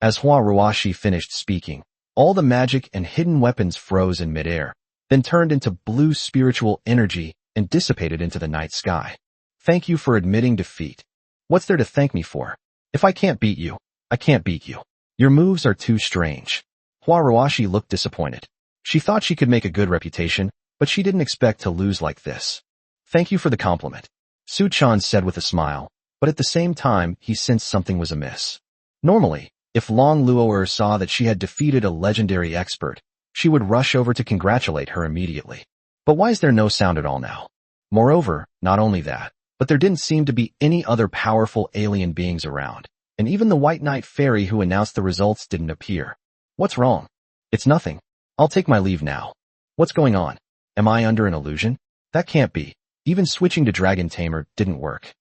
As Hua Ruashi finished speaking, all the magic and hidden weapons froze in midair, then turned into blue spiritual energy and dissipated into the night sky. Thank you for admitting defeat. What's there to thank me for? If I can't beat you, I can't beat you. Your moves are too strange. Hua Ruashi looked disappointed. She thought she could make a good reputation, but she didn't expect to lose like this. Thank you for the compliment, Su Chen said with a smile, but at the same time he sensed something was amiss. Normally, if Long Luo'er saw that she had defeated a legendary expert, she would rush over to congratulate her immediately. But why is there no sound at all now? Moreover, not only that, but there didn't seem to be any other powerful alien beings around, and even the White Knight Fairy who announced the results didn't appear. What's wrong? It's nothing. I'll take my leave now. What's going on? Am I under an illusion? That can't be. Even switching to Dragon Tamer didn't work.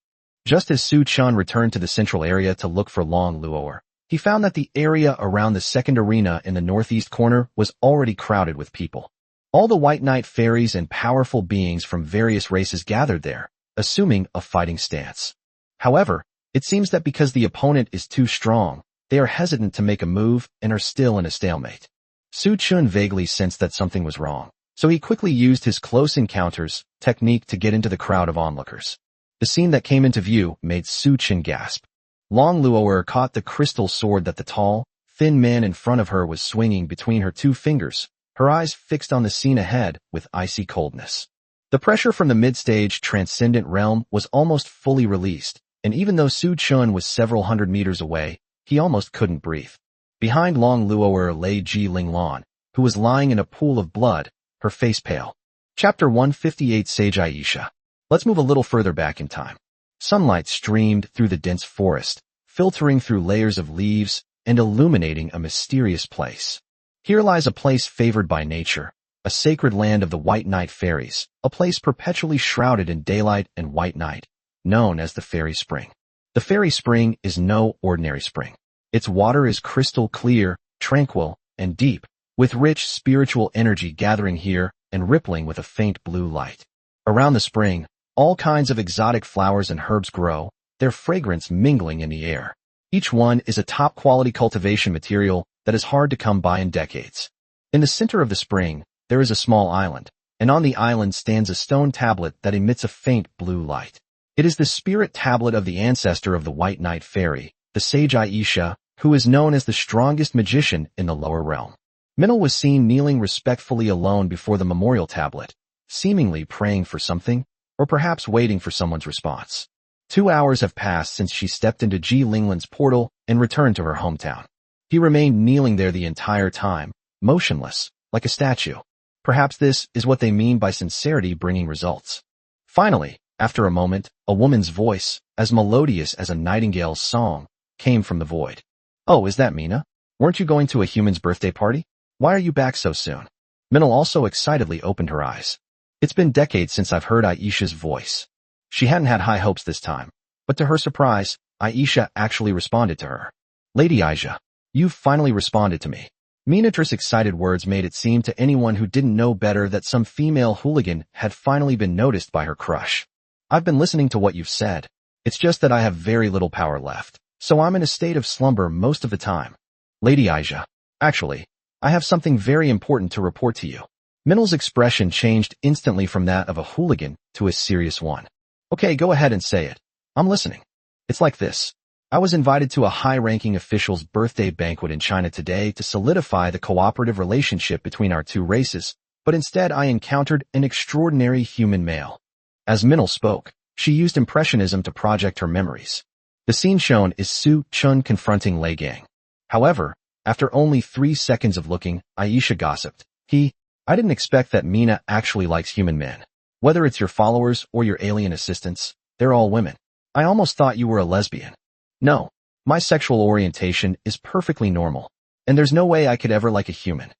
Just as Su Chen returned to the central area to look for Long Luo'er, he found that the area around the second arena in the northeast corner was already crowded with people. All the White Knight Fairies and powerful beings from various races gathered there, assuming a fighting stance. However, it seems that because the opponent is too strong, they are hesitant to make a move and are still in a stalemate. Su Chen vaguely sensed that something was wrong, so he quickly used his close encounters technique to get into the crowd of onlookers. The scene that came into view made Su Chen gasp. Long Luo'er caught the crystal sword that the tall, thin man in front of her was swinging between her two fingers, her eyes fixed on the scene ahead with icy coldness. The pressure from the mid-stage transcendent realm was almost fully released, and even though Su Chen was several hundred meters away, he almost couldn't breathe. Behind Long Luo'er lay Ji Linglan, who was lying in a pool of blood, her face pale. Chapter 158 Sage Aisha. Let's move a little further back in time. Sunlight streamed through the dense forest, filtering through layers of leaves and illuminating a mysterious place. Here lies a place favored by nature, a sacred land of the White Knight Fairies, a place perpetually shrouded in daylight and white night, known as the Fairy Spring. The Fairy Spring is no ordinary spring. Its water is crystal clear, tranquil, and deep, with rich spiritual energy gathering here and rippling with a faint blue light. Around the spring, all kinds of exotic flowers and herbs grow, their fragrance mingling in the air. Each one is a top-quality cultivation material that is hard to come by in decades. In the center of the spring, there is a small island, and on the island stands a stone tablet that emits a faint blue light. It is the spirit tablet of the ancestor of the White Knight Fairy, the Sage Aisha, who is known as the strongest magician in the lower realm. Minil was seen kneeling respectfully alone before the memorial tablet, seemingly praying for something, or perhaps waiting for someone's response. 2 hours have passed since she stepped into Ji Linglan's portal and returned to her hometown. He remained kneeling there the entire time, motionless, like a statue. Perhaps this is what they mean by sincerity bringing results. Finally, after a moment, a woman's voice, as melodious as a nightingale's song, came from the void. Oh, is that Mina? Weren't you going to a human's birthday party? Why are you back so soon? Minal also excitedly opened her eyes. It's been decades since I've heard Aisha's voice. She hadn't had high hopes this time, but to her surprise, Aisha actually responded to her. Lady Aisha, you've finally responded to me. Mina's excited words made it seem to anyone who didn't know better that some female hooligan had finally been noticed by her crush. I've been listening to what you've said. It's just that I have very little power left, so I'm in a state of slumber most of the time. Lady Aisha, actually, I have something very important to report to you. Minal's expression changed instantly from that of a hooligan to a serious one. Okay, go ahead and say it. I'm listening. It's like this. I was invited to a high-ranking official's birthday banquet in China today to solidify the cooperative relationship between our two races, but instead I encountered an extraordinary human male. As Minal spoke, she used impressionism to project her memories. The scene shown is Su Chun confronting Lei Gang. However, after only 3 seconds of looking, Aisha gossiped. I didn't expect that Mina actually likes human men. Whether it's your followers or your alien assistants, they're all women. I almost thought you were a lesbian. No, my sexual orientation is perfectly normal, and there's no way I could ever like a human.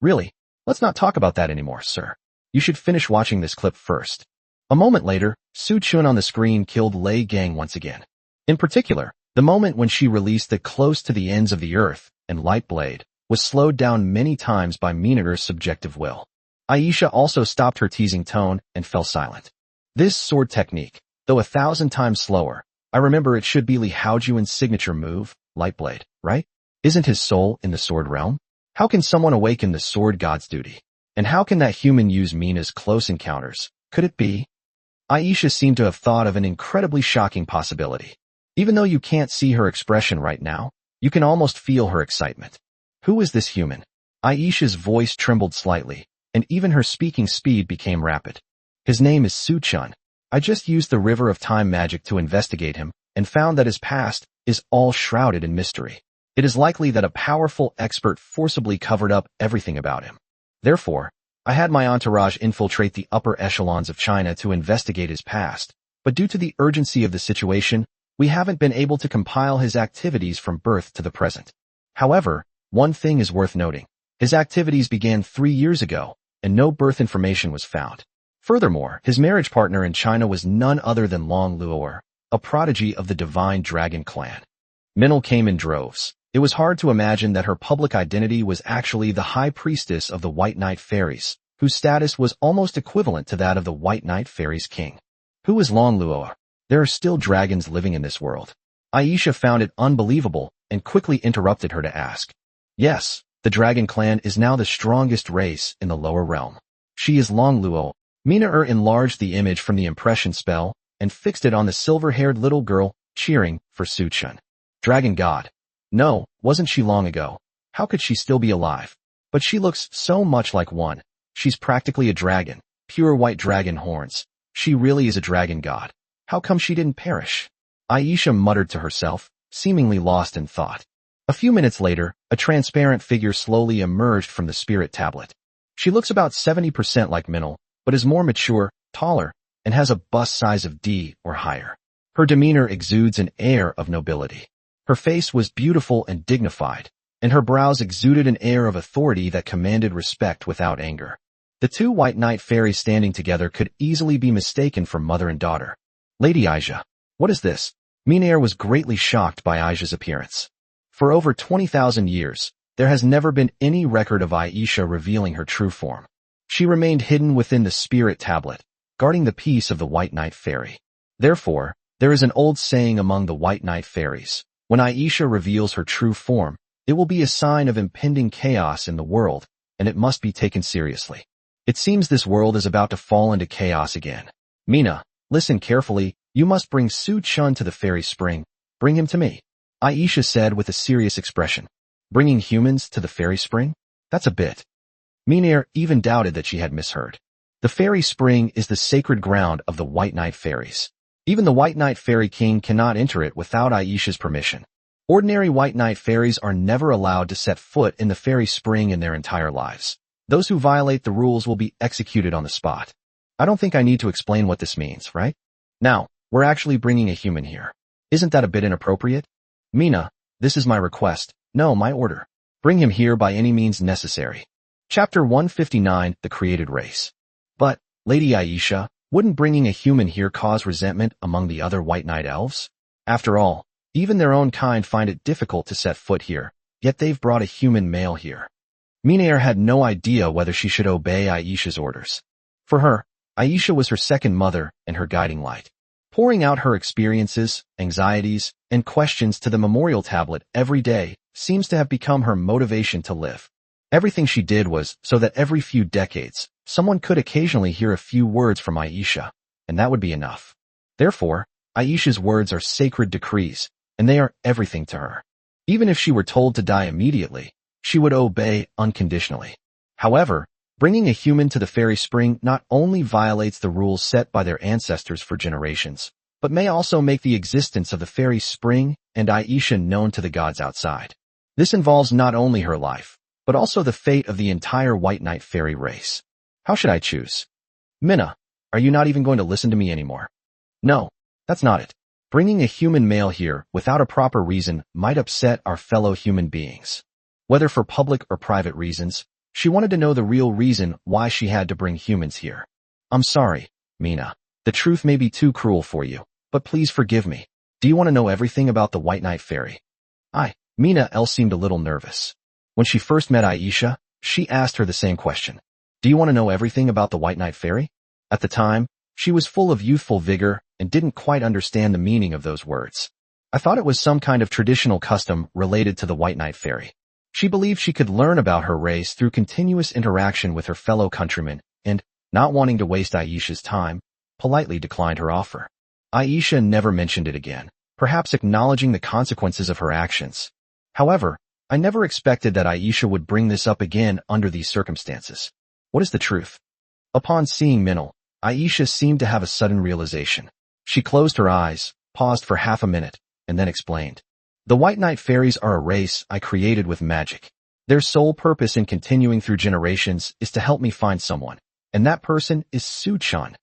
Really? Let's not talk about that anymore, sir. You should finish watching this clip first. A moment later, Su Chun on the screen killed Lei Gang once again. In particular, the moment when she released the close to the ends of the earth and light blade was slowed down many times by Mina's subjective will. Aisha also stopped her teasing tone and fell silent. This sword technique, though 1,000 times slower, I remember it should be Li Haojuan's signature move, Lightblade, right? Isn't his soul in the sword realm? How can someone awaken the sword god's duty? And how can that human use Mina's close encounters? Could it be? Aisha seemed to have thought of an incredibly shocking possibility. Even though you can't see her expression right now, you can almost feel her excitement. Who is this human? Aisha's voice trembled slightly, and even her speaking speed became rapid. His name is Su Chun. I just used the River of Time magic to investigate him, and found that his past is all shrouded in mystery. It is likely that a powerful expert forcibly covered up everything about him. Therefore, I had my entourage infiltrate the upper echelons of China to investigate his past, but due to the urgency of the situation, we haven't been able to compile his activities from birth to the present. However, one thing is worth noting. His activities began 3 years ago, and no birth information was found. Furthermore, his marriage partner in China was none other than Long Luo'er, a prodigy of the Divine Dragon clan. Minal came in droves. It was hard to imagine that her public identity was actually the High Priestess of the White Knight Fairies, whose status was almost equivalent to that of the White Knight Fairies' king. Who is Long Luo'er? There are still dragons living in this world. Aisha found it unbelievable and quickly interrupted her to ask. Yes, the Dragon clan is now the strongest race in the lower realm. She is Long Luo. Mina enlarged the image from the impression spell and fixed it on the silver-haired little girl cheering for Su Chun. Dragon god. No, wasn't she long ago? How could she still be alive? But she looks so much like one. She's practically a dragon, pure white dragon horns. She really is a dragon god. How come she didn't perish? Aisha muttered to herself, seemingly lost in thought. A few minutes later, a transparent figure slowly emerged from the spirit tablet. She looks about 70% like Minal, but is more mature, taller, and has a bust size of D or higher. Her demeanor exudes an air of nobility. Her face was beautiful and dignified, and her brows exuded an air of authority that commanded respect without anger. The two White Knight fairies standing together could easily be mistaken for mother and daughter. Lady Aisha, what is this? Minair was greatly shocked by Aisha's appearance. For over 20,000 years, there has never been any record of Aisha revealing her true form. She remained hidden within the spirit tablet, guarding the peace of the White Knight fairy. Therefore, there is an old saying among the White Knight fairies. When Aisha reveals her true form, it will be a sign of impending chaos in the world, and it must be taken seriously. It seems this world is about to fall into chaos again. Mina, listen carefully, you must bring Su Chun to the fairy spring. Bring him to me. Aisha said with a serious expression. Bringing humans to the fairy spring? That's a bit. Minair even doubted that she had misheard. The fairy spring is the sacred ground of the White Knight fairies. Even the White Knight fairy king cannot enter it without Aisha's permission. Ordinary White Knight fairies are never allowed to set foot in the fairy spring in their entire lives. Those who violate the rules will be executed on the spot. I don't think I need to explain what this means, right? Now, we're actually bringing a human here. Isn't that a bit inappropriate? Mina, this is my request. No, my order. Bring him here by any means necessary. Chapter 159, The Created Race. But, Lady Aisha, wouldn't bringing a human here cause resentment among the other White Knight elves? After all, even their own kind find it difficult to set foot here, yet they've brought a human male here. Minair had no idea whether she should obey Aisha's orders. For her, Aisha was her second mother and her guiding light. Pouring out her experiences, anxieties, and questions to the memorial tablet every day seems to have become her motivation to live. Everything she did was so that every few decades, someone could occasionally hear a few words from Aisha, and that would be enough. Therefore, Aisha's words are sacred decrees, and they are everything to her. Even if she were told to die immediately, she would obey unconditionally. However, bringing a human to the fairy spring not only violates the rules set by their ancestors for generations, but may also make the existence of the fairy spring and Aisha known to the gods outside. This involves not only her life, but also the fate of the entire White Knight fairy race. How should I choose? Minna, are you not even going to listen to me anymore? No, that's not it. Bringing a human male here without a proper reason might upset our fellow human beings. Whether for public or private reasons, she wanted to know the real reason why she had to bring humans here. I'm sorry, Mina. The truth may be too cruel for you, but please forgive me. Do you want to know everything about the White Knight fairy? Mina L seemed a little nervous. When she first met Aisha, she asked her the same question. Do you want to know everything about the White Knight fairy? At the time, she was full of youthful vigor and didn't quite understand the meaning of those words. I thought it was some kind of traditional custom related to the White Knight fairy. She believed she could learn about her race through continuous interaction with her fellow countrymen and, not wanting to waste Aisha's time, politely declined her offer. Aisha never mentioned it again, perhaps acknowledging the consequences of her actions. However, I never expected that Aisha would bring this up again under these circumstances. What is the truth? Upon seeing Minal, Aisha seemed to have a sudden realization. She closed her eyes, paused for half a minute, and then explained. The White Knight fairies are a race I created with magic. Their sole purpose in continuing through generations is to help me find someone, and that person is Suchan.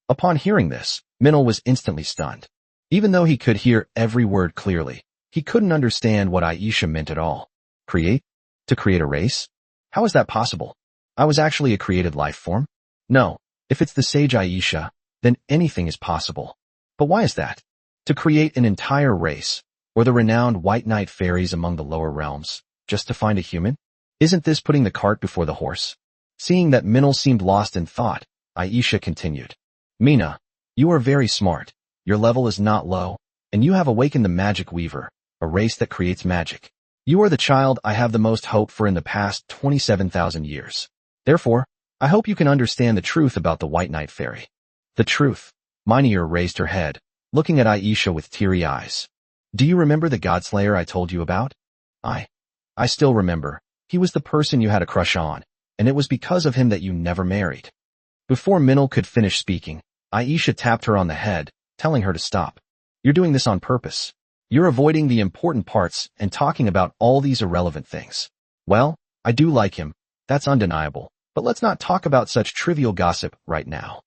Upon hearing this, Minal was instantly stunned. Even though he could hear every word clearly, he couldn't understand what Aisha meant at all. Create? To create a race? How is that possible? I was actually a created life form? No, if it's the sage Aisha, then anything is possible. But why is that? To create an entire race, or the renowned White Knight fairies among the lower realms, just to find a human? Isn't this putting the cart before the horse? Seeing that Minal seemed lost in thought, Aisha continued. Mina, you are very smart, your level is not low, and you have awakened the Magic Weaver, a race that creates magic. You are the child I have the most hope for in the past 27,000 years. Therefore, I hope you can understand the truth about the White Knight fairy. The truth. Meinir raised her head, looking at Aisha with teary eyes. Do you remember the Godslayer I told you about? I still remember. He was the person you had a crush on, and it was because of him that you never married. Before Minal could finish speaking, Aisha tapped her on the head, telling her to stop. You're doing this on purpose. You're avoiding the important parts and talking about all these irrelevant things. Well, I do like him, that's undeniable, but let's not talk about such trivial gossip right now.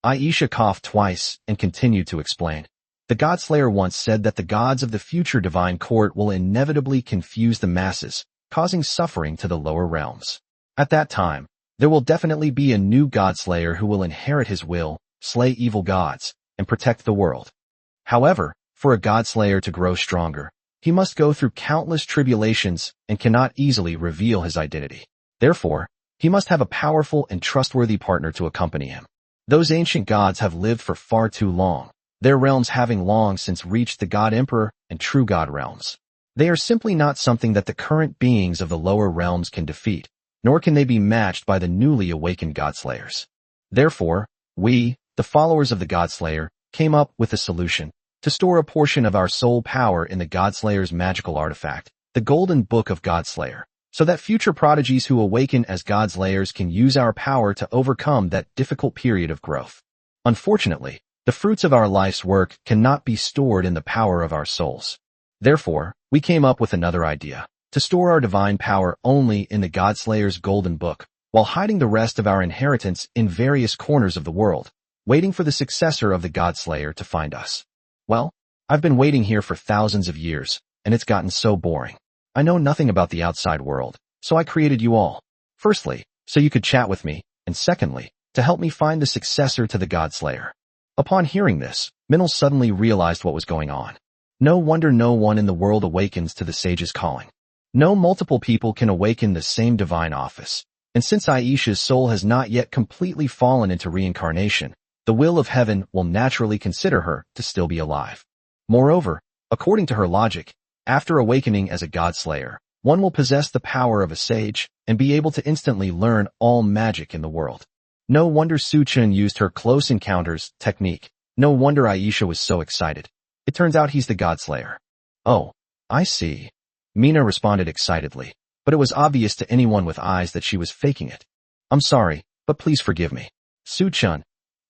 Aisha coughed twice and continued to explain. The Godslayer once said that the gods of the future divine court will inevitably confuse the masses, causing suffering to the lower realms. At that time, there will definitely be a new Godslayer who will inherit his will, slay evil gods, and protect the world. However, for a Godslayer to grow stronger, he must go through countless tribulations and cannot easily reveal his identity. Therefore, he must have a powerful and trustworthy partner to accompany him. Those ancient gods have lived for far too long, their realms having long since reached the God Emperor and true God realms. They are simply not something that the current beings of the lower realms can defeat, nor can they be matched by the newly awakened Godslayers. Therefore, we, the followers of the Godslayer, came up with a solution. To store a portion of our soul power in the Godslayer's magical artifact, the Golden Book of Godslayer, so that future prodigies who awaken as Godslayers can use our power to overcome that difficult period of growth. Unfortunately, the fruits of our life's work cannot be stored in the power of our souls. Therefore, we came up with another idea, to store our divine power only in the Godslayer's Golden Book, while hiding the rest of our inheritance in various corners of the world, waiting for the successor of the Godslayer to find us. Well, I've been waiting here for thousands of years, and it's gotten so boring. I know nothing about the outside world, so I created you all. Firstly, so you could chat with me, and secondly, to help me find the successor to the Godslayer. Upon hearing this, Minal suddenly realized what was going on. No wonder no one in the world awakens to the sage's calling. No multiple people can awaken the same divine office. And since Aisha's soul has not yet completely fallen into reincarnation, the will of heaven will naturally consider her to still be alive. Moreover, according to her logic, after awakening as a Godslayer, one will possess the power of a sage and be able to instantly learn all magic in the world. No wonder Su-chun used her close encounters technique. No wonder Aisha was so excited. It turns out he's the Godslayer. Oh, I see. Mina responded excitedly, but it was obvious to anyone with eyes that she was faking it. I'm sorry, but please forgive me. Su-chun.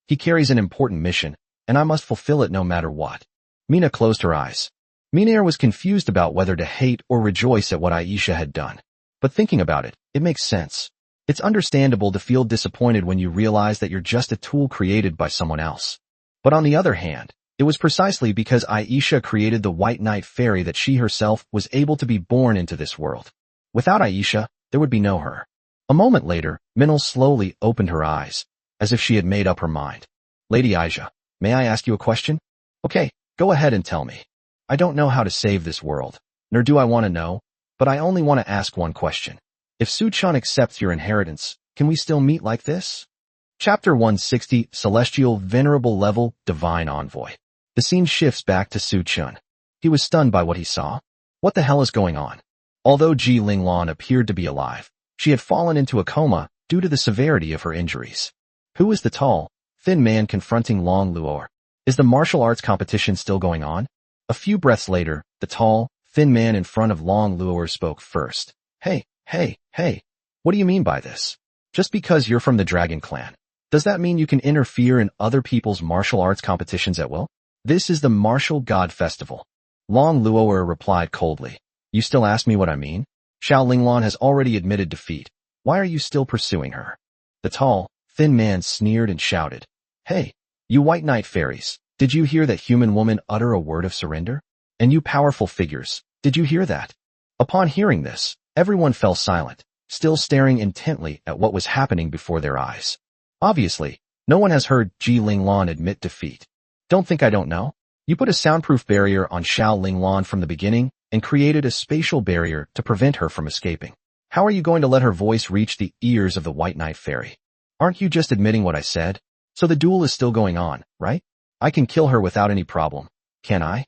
He carries an important mission, and I must fulfill it no matter what. Mina closed her eyes. Mina was confused about whether to hate or rejoice at what Aisha had done. But thinking about it, it makes sense. It's understandable to feel disappointed when you realize that you're just a tool created by someone else. But on the other hand, it was precisely because Aisha created the White Knight Fairy that she herself was able to be born into this world. Without Aisha, there would be no her. A moment later, Minal slowly opened her eyes, as if she had made up her mind. Lady Aisha, may I ask you a question? Okay, go ahead and tell me. I don't know how to save this world, nor do I want to know, but I only want to ask one question. If Su-chun accepts your inheritance, can we still meet like this? Chapter 160, Celestial Venerable Level Divine Envoy. The scene shifts back to Su-chun. He was stunned by what he saw. What the hell is going on? Although Ji Linglan appeared to be alive, she had fallen into a coma due to the severity of her injuries. Who is the tall, thin man confronting Long Luor? Is the martial arts competition still going on? A few breaths later, the tall, thin man in front of Long Luor spoke first. Hey, what do you mean by this? Just because you're from the Dragon Clan, does that mean you can interfere in other people's martial arts competitions at will? This is the Martial God Festival. Long Luor replied coldly. You still ask me what I mean? Xiao Linglan has already admitted defeat. Why are you still pursuing her? The tall, thin man sneered and shouted. Hey, you White Knight fairies, did you hear that human woman utter a word of surrender? And you powerful figures, did you hear that? Upon hearing this, everyone fell silent, still staring intently at what was happening before their eyes. Obviously, no one has heard Ji Linglan admit defeat. Don't think I don't know. You put a soundproof barrier on Xiao Linglan from the beginning and created a spatial barrier to prevent her from escaping. How are you going to let her voice reach the ears of the White Knight Fairy? Aren't you just admitting what I said? So the duel is still going on, right? I can kill her without any problem, can I?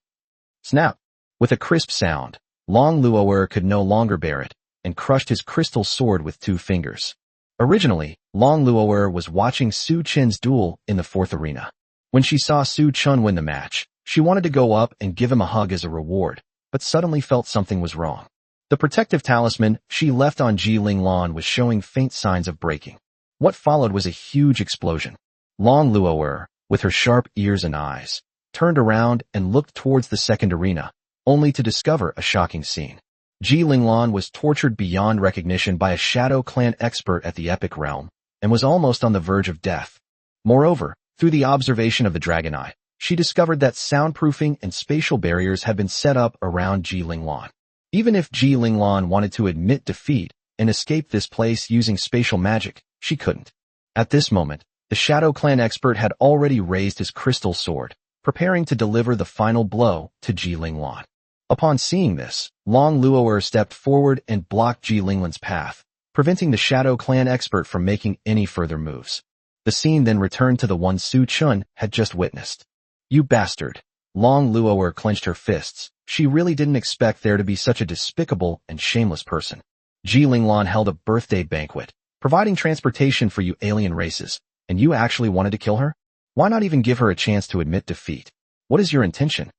Snap! With a crisp sound, Long Luoer could no longer bear it, and crushed his crystal sword with 2 fingers. Originally, Long Luoer was watching Su Chen's duel in the 4th arena. When she saw Su Chun win the match, she wanted to go up and give him a hug as a reward, but suddenly felt something was wrong. The protective talisman she left on Ji Linglan was showing faint signs of breaking. What followed was a huge explosion. Long Luoer, with her sharp ears and eyes, turned around and looked towards the 2nd arena, only to discover a shocking scene. Ji Linglan was tortured beyond recognition by a Shadow Clan expert at the Epic Realm, and was almost on the verge of death. Moreover, through the observation of the Dragon Eye, she discovered that soundproofing and spatial barriers had been set up around Ji Linglan. Even if Ji Linglan wanted to admit defeat and escape this place using spatial magic, she couldn't. At this moment, the Shadow Clan expert had already raised his crystal sword, preparing to deliver the final blow to Ji Linglan. Upon seeing this, Long Luoer stepped forward and blocked Ji Linglan's path, preventing the Shadow Clan expert from making any further moves. The scene then returned to the one Su Chun had just witnessed. You bastard! Long Luoer clenched her fists. She really didn't expect there to be such a despicable and shameless person. Ji Linglan held a birthday banquet, providing transportation for you alien races, and you actually wanted to kill her? Why not even give her a chance to admit defeat? What is your intention?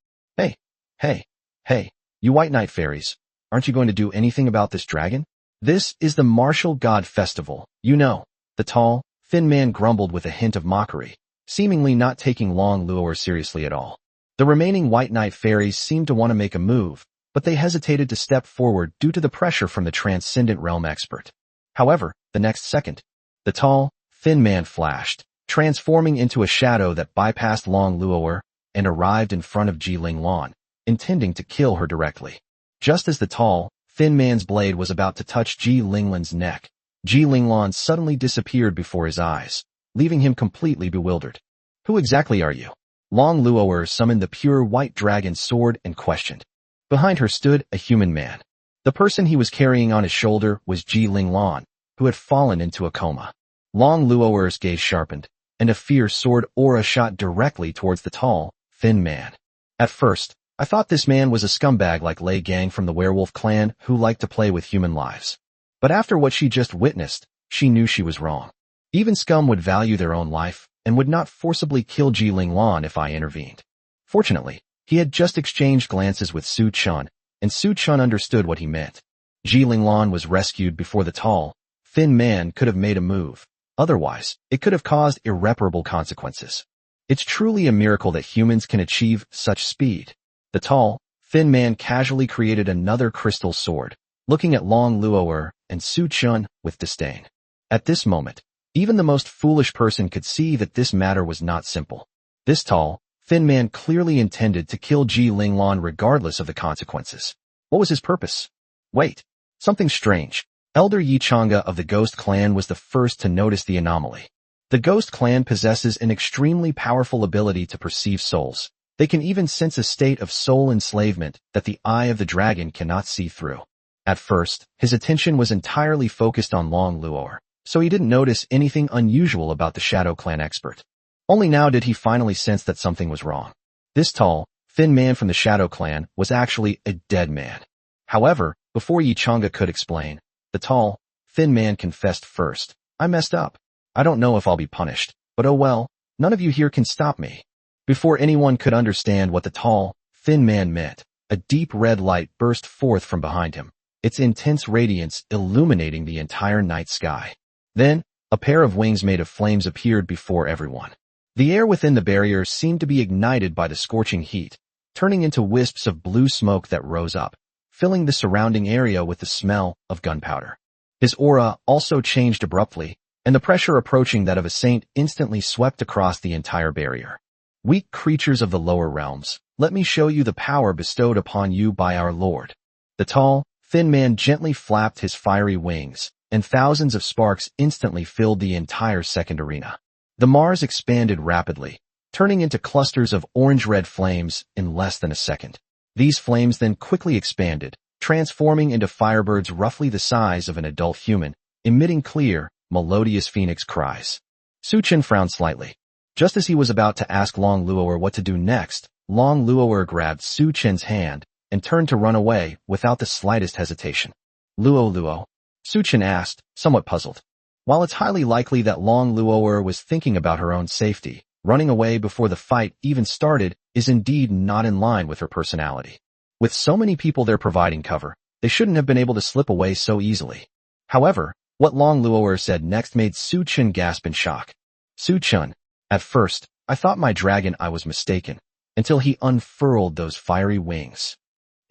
Hey, you White Knight fairies, aren't you going to do anything about this dragon? This is the Martial God Festival, you know. The tall, thin man grumbled with a hint of mockery, seemingly not taking Long Luoer seriously at all. The remaining White Knight fairies seemed to want to make a move, but they hesitated to step forward due to the pressure from the Transcendent Realm expert. However, the next second, the tall, thin man flashed, transforming into a shadow that bypassed Long Luo'er and arrived in front of Ji Linglan, intending to kill her directly. Just as the tall, thin man's blade was about to touch Ji Linglan's neck, Ji Linglan suddenly disappeared before his eyes, leaving him completely bewildered. Who exactly are you? Long Luo'er summoned the pure white dragon sword and questioned. Behind her stood a human man. The person he was carrying on his shoulder was Ji Linglan, who had fallen into a coma. Long Luo'er's gaze sharpened, and a fierce sword aura shot directly towards the tall, thin man. At first, I thought this man was a scumbag like Lei Gang from the werewolf clan who liked to play with human lives. But after what she just witnessed, she knew she was wrong. Even scum would value their own life and would not forcibly kill Ji Linglan if I intervened. Fortunately, he had just exchanged glances with Su Chun, and Su Chun understood what he meant. Ji Linglan was rescued before the tall, thin man could have made a move. Otherwise, it could have caused irreparable consequences. It's truly a miracle that humans can achieve such speed. The tall, thin man casually created another crystal sword, looking at Long Luo'er and Su Chun with disdain. At this moment, even the most foolish person could see that this matter was not simple. This tall, thin man clearly intended to kill Ji Linglan regardless of the consequences. What was his purpose? Wait, something strange. Elder Yi Chang'e of the Ghost Clan was the first to notice the anomaly. The Ghost Clan possesses an extremely powerful ability to perceive souls. They can even sense a state of soul enslavement that the eye of the dragon cannot see through. At first, his attention was entirely focused on Long Luo'er, so he didn't notice anything unusual about the Shadow Clan expert. Only now did he finally sense that something was wrong. This tall, thin man from the Shadow Clan was actually a dead man. However, before Yi Chang'e could explain, the tall, thin man confessed first. I messed up. I don't know if I'll be punished, but oh well, none of you here can stop me. Before anyone could understand what the tall, thin man meant, a deep red light burst forth from behind him, its intense radiance illuminating the entire night sky. Then, a pair of wings made of flames appeared before everyone. The air within the barrier seemed to be ignited by the scorching heat, turning into wisps of blue smoke that rose up, filling the surrounding area with the smell of gunpowder. His aura also changed abruptly, and the pressure approaching that of a saint instantly swept across the entire barrier. Weak creatures of the lower realms, let me show you the power bestowed upon you by our Lord. The tall, thin man gently flapped his fiery wings, and thousands of sparks instantly filled the entire second arena. The Mars expanded rapidly, turning into clusters of orange-red flames in less than a second. These flames then quickly expanded, transforming into firebirds roughly the size of an adult human, emitting clear, melodious phoenix cries. Su Chun frowned slightly. Just as he was about to ask Long Luo'er what to do next, Long Luo'er grabbed Su Chun's hand and turned to run away without the slightest hesitation. Luo, Su Chun asked, somewhat puzzled. While it's highly likely that Long Luo'er was thinking about her own safety, running away before the fight even started is indeed not in line with her personality. With so many people there providing cover, they shouldn't have been able to slip away so easily. However, what Long Luo'er said next made Su Chun gasp in shock. Su Chun, at first, I thought my dragon I was mistaken, until he unfurled those fiery wings.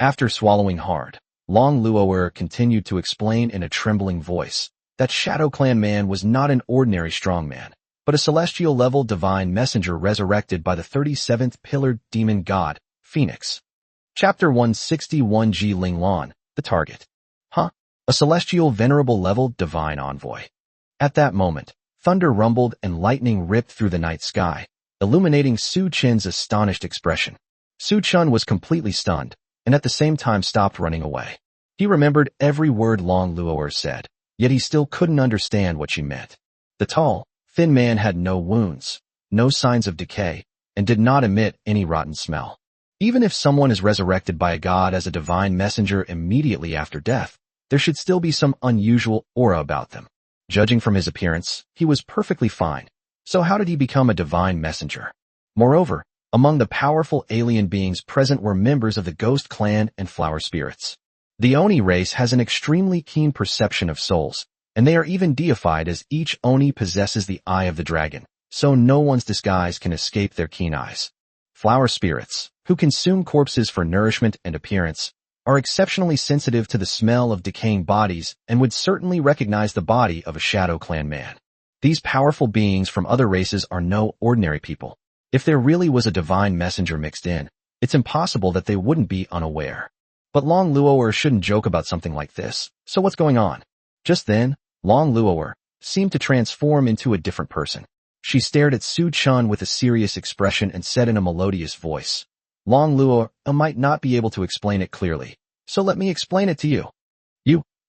After swallowing hard, Long Luo'er continued to explain in a trembling voice that Shadow Clan man was not an ordinary strongman, but a celestial-level divine messenger resurrected by the 37th pillared demon god, Phoenix. Chapter 161 Ji Linglan, the target. Huh? A celestial venerable level divine envoy. At that moment, thunder rumbled and lightning ripped through the night sky, illuminating Su Chun's astonished expression. Su Chun was completely stunned, and at the same time stopped running away. He remembered every word Long Luo'er said, yet he still couldn't understand what she meant. The tall, thin man had no wounds, no signs of decay, and did not emit any rotten smell. Even if someone is resurrected by a god as a divine messenger immediately after death, there should still be some unusual aura about them. Judging from his appearance, he was perfectly fine. So how did he become a divine messenger? Moreover, among the powerful alien beings present were members of the Ghost Clan and Flower Spirits. The Oni race has an extremely keen perception of souls, and they are even deified as each Oni possesses the eye of the dragon, so no one's disguise can escape their keen eyes. Flower spirits, who consume corpses for nourishment and appearance, are exceptionally sensitive to the smell of decaying bodies and would certainly recognize the body of a Shadow Clan man. These powerful beings from other races are no ordinary people. If there really was a divine messenger mixed in, it's impossible that they wouldn't be unaware. But Long Luo'er shouldn't joke about something like this, so what's going on? Just then, Long Luo'er seemed to transform into a different person. She stared at Su Chun with a serious expression and said in a melodious voice, Long Luo'er might not be able to explain it clearly, so let me explain it to you.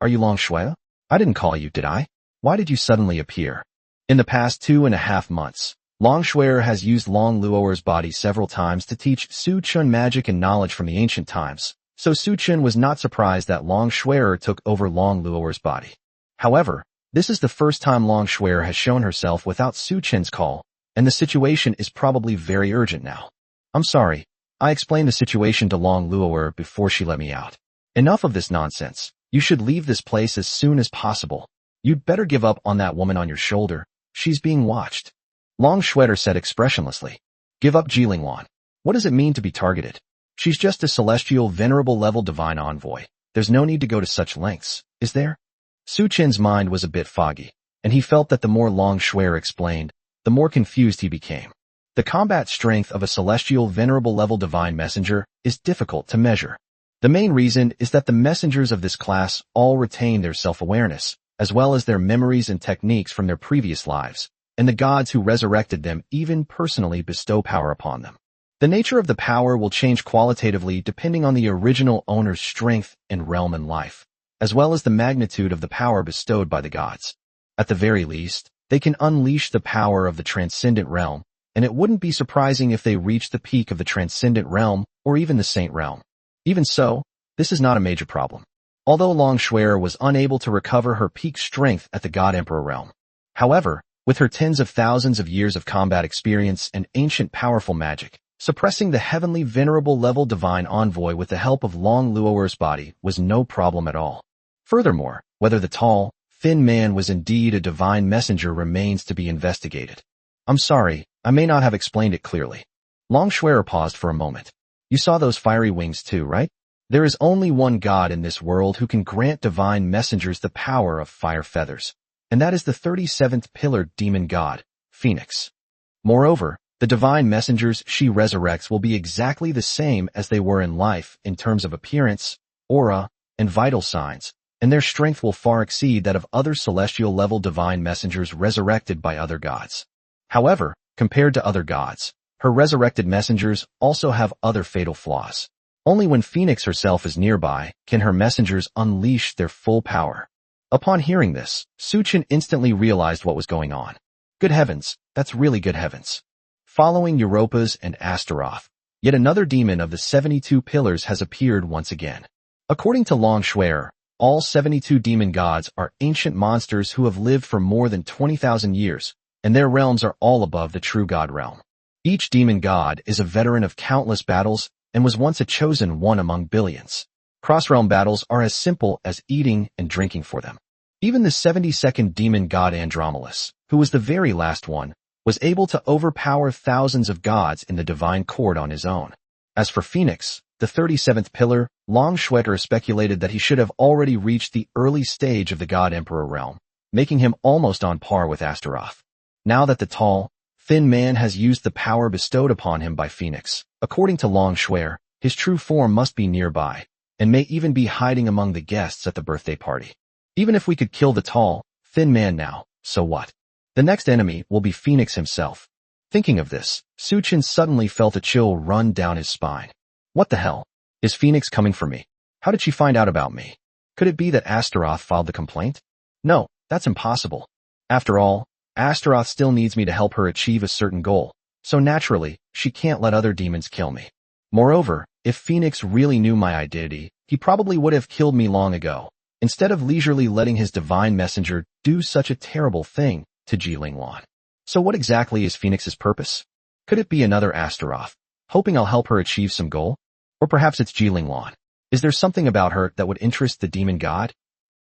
Are you Long Shui? I didn't call you, did I? Why did you suddenly appear? In the past 2.5 months, Long Shui has used Long Luo'er's body several times to teach Su Chun magic and knowledge from the ancient times, so Su Chun was not surprised that Long Shui took over Long Luo'er's body. However, this is the first time Long Shui has shown herself without Su Chen's call, and the situation is probably very urgent now. I'm sorry, I explained the situation to Long Luo'er before she let me out. Enough of this nonsense. You should leave this place as soon as possible. You'd better give up on that woman on your shoulder. She's being watched. Long Shui said expressionlessly. Give up Jilingwan. What does it mean to be targeted? She's just a celestial venerable level divine envoy. There's no need to go to such lengths, is there? Su Chen's mind was a bit foggy, and he felt that the more Long Shui explained, the more confused he became. The combat strength of a celestial venerable level divine messenger is difficult to measure. The main reason is that the messengers of this class all retain their self-awareness, as well as their memories and techniques from their previous lives, and the gods who resurrected them even personally bestow power upon them. The nature of the power will change qualitatively depending on the original owner's strength and realm in life, as well as the magnitude of the power bestowed by the gods. At the very least, they can unleash the power of the transcendent realm, and it wouldn't be surprising if they reach the peak of the transcendent realm or even the saint realm. Even so, this is not a major problem. Although Long Shui was unable to recover her peak strength at the God Emperor realm. However, with her tens of thousands of years of combat experience and ancient powerful magic, suppressing the heavenly venerable level divine envoy with the help of Long Luo'er's body was no problem at all. Furthermore, whether the tall, thin man was indeed a divine messenger remains to be investigated. I'm sorry, I may not have explained it clearly. Long Shui paused for a moment. You saw those fiery wings too, right? There is only one God in this world who can grant divine messengers the power of fire feathers, and that is the 37th pillar demon god, Phoenix. Moreover, the divine messengers she resurrects will be exactly the same as they were in life in terms of appearance, aura, and vital signs, and their strength will far exceed that of other celestial level divine messengers resurrected by other gods. However, compared to other gods, her resurrected messengers also have other fatal flaws. Only when Phoenix herself is nearby can her messengers unleash their full power. Upon hearing this, Su Chen instantly realized what was going on. Good heavens, that's really good heavens. Following Europa's and Astaroth, yet another demon of the 72 pillars has appeared once again. According to Long Shui, all 72 demon gods are ancient monsters who have lived for more than 20,000 years, and their realms are all above the true god realm. Each demon god is a veteran of countless battles and was once a chosen one among billions. Cross-realm battles are as simple as eating and drinking for them. Even the 72nd demon god Andromedus, who was the very last one, was able to overpower thousands of gods in the divine court on his own. As for Phoenix, the 37th pillar, Long Shui speculated that he should have already reached the early stage of the god emperor realm, making him almost on par with Astaroth. Now that the tall, thin man has used the power bestowed upon him by Phoenix, according to Long Shui, his true form must be nearby, and may even be hiding among the guests at the birthday party. Even if we could kill the tall, thin man now, so what? The next enemy will be Phoenix himself. Thinking of this, Su Chen suddenly felt a chill run down his spine. What the hell? Is Phoenix coming for me? How did she find out about me? Could it be that Astaroth filed the complaint? No, that's impossible. After all, Astaroth still needs me to help her achieve a certain goal, so naturally, she can't let other demons kill me. Moreover, if Phoenix really knew my identity, he probably would have killed me long ago, instead of leisurely letting his divine messenger do such a terrible thing to Jilingwan. So what exactly is Phoenix's purpose? Could it be another Astaroth, hoping I'll help her achieve some goal? Or perhaps it's Jilingwan. Is there something about her that would interest the demon god?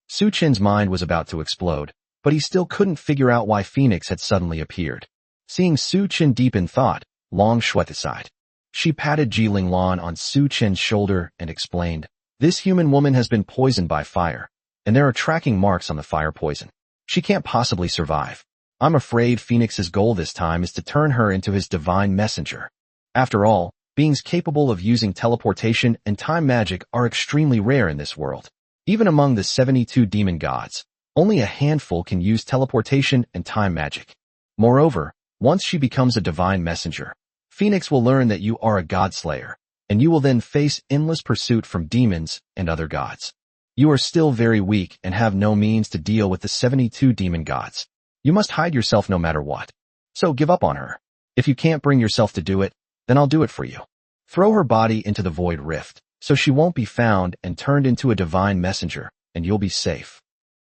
Su Chen's mind was about to explode, but he still couldn't figure out why Phoenix had suddenly appeared. Seeing Su Chen deep in thought, Long Shui sighed. She patted Jilingwan on Su Chen's shoulder and explained, This human woman has been poisoned by fire, and there are tracking marks on the fire poison. She can't possibly survive. I'm afraid Phoenix's goal this time is to turn her into his divine messenger. After all, beings capable of using teleportation and time magic are extremely rare in this world. Even among the 72 demon gods, only a handful can use teleportation and time magic. Moreover, once she becomes a divine messenger, Phoenix will learn that you are a god slayer, and you will then face endless pursuit from demons and other gods. You are still very weak and have no means to deal with the 72 demon gods. You must hide yourself no matter what. So give up on her. If you can't bring yourself to do it, then I'll do it for you. Throw her body into the void rift, so she won't be found and turned into a divine messenger, and you'll be safe.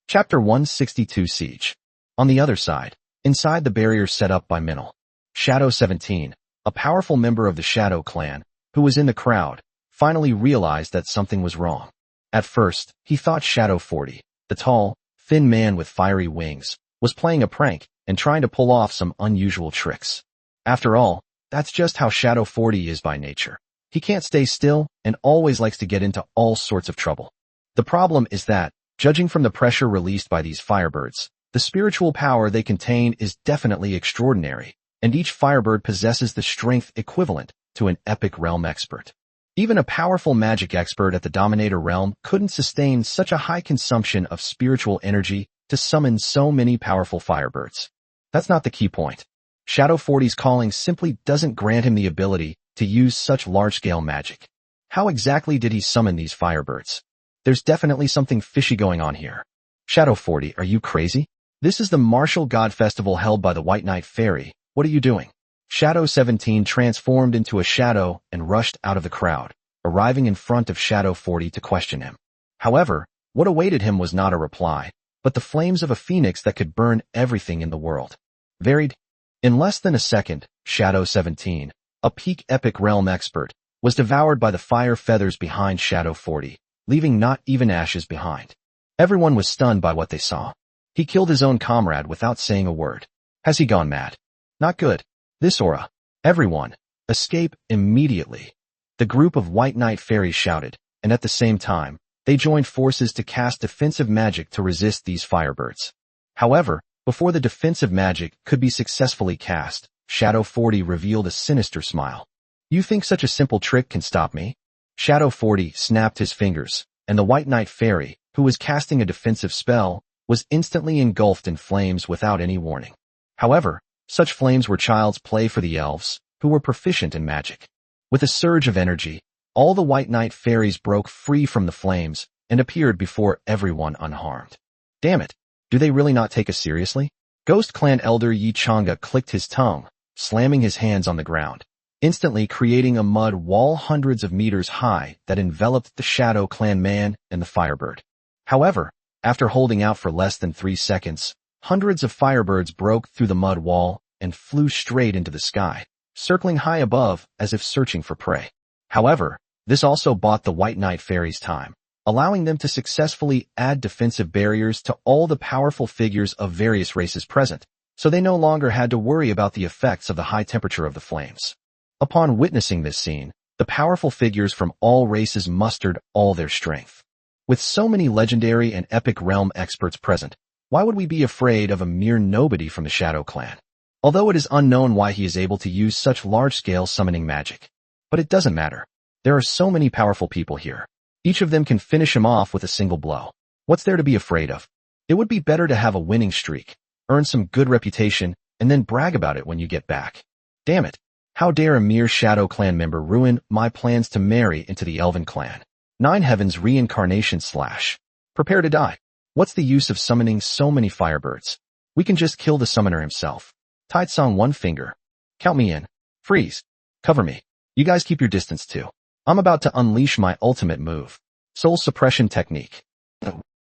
Chapter 162 Siege. On the other side, inside the barrier set up by Minil, Shadow 17, a powerful member of the Shadow clan, who was in the crowd, finally realized that something was wrong. At first, he thought Shadow 40, the tall, thin man with fiery wings, was playing a prank and trying to pull off some unusual tricks. After all, that's just how Shadow 40 is by nature. He can't stay still and always likes to get into all sorts of trouble. The problem is that, judging from the pressure released by these firebirds, the spiritual power they contain is definitely extraordinary, and each firebird possesses the strength equivalent to an epic realm expert. Even a powerful magic expert at the Dominator realm couldn't sustain such a high consumption of spiritual energy to summon so many powerful firebirds. That's not the key point. Shadow 40's calling simply doesn't grant him the ability to use such large-scale magic. How exactly did he summon these firebirds? There's definitely something fishy going on here. Shadow 40, are you crazy? This is the martial god festival held by the White Knight Fairy. What are you doing? Shadow 17 transformed into a shadow and rushed out of the crowd, arriving in front of Shadow 40 to question him. However, what awaited him was not a reply, but the flames of a phoenix that could burn everything in the world. Varied. In less than a second, Shadow 17, a peak epic realm expert, was devoured by the fire feathers behind Shadow 40, leaving not even ashes behind. Everyone was stunned by what they saw. He killed his own comrade without saying a word. Has he gone mad? Not good. This aura. Everyone, escape immediately. The group of White Knight fairies shouted, and at the same time, they joined forces to cast defensive magic to resist these firebirds. However, before the defensive magic could be successfully cast, Shadow 40 revealed a sinister smile. You think such a simple trick can stop me? Shadow 40 snapped his fingers, and the White Knight Fairy, who was casting a defensive spell, was instantly engulfed in flames without any warning. However, such flames were child's play for the elves, who were proficient in magic. With a surge of energy, all the White Knight Fairies broke free from the flames and appeared before everyone unharmed. Damn it! Do they really not take us seriously? Ghost Clan Elder Yi Changa clicked his tongue, slamming his hands on the ground, instantly creating a mud wall hundreds of meters high that enveloped the Shadow Clan man and the Firebird. However, after holding out for less than 3 seconds, hundreds of firebirds broke through the mud wall and flew straight into the sky, circling high above as if searching for prey. However, this also bought the White Knight Fairies time, allowing them to successfully add defensive barriers to all the powerful figures of various races present, so they no longer had to worry about the effects of the high temperature of the flames. Upon witnessing this scene, the powerful figures from all races mustered all their strength. With so many legendary and epic realm experts present, why would we be afraid of a mere nobody from the Shadow Clan? Although it is unknown why he is able to use such large-scale summoning magic. But it doesn't matter. There are so many powerful people here. Each of them can finish him off with a single blow. What's there to be afraid of? It would be better to have a winning streak, earn some good reputation, and then brag about it when you get back. Damn it. How dare a mere Shadow Clan member ruin my plans to marry into the Elven Clan? Nine Heavens Reincarnation / Prepare to die. What's the use of summoning so many firebirds? We can just kill the summoner himself. Tide Song one finger. Count me in. Freeze. Cover me. You guys keep your distance too. I'm about to unleash my ultimate move. Soul Suppression Technique.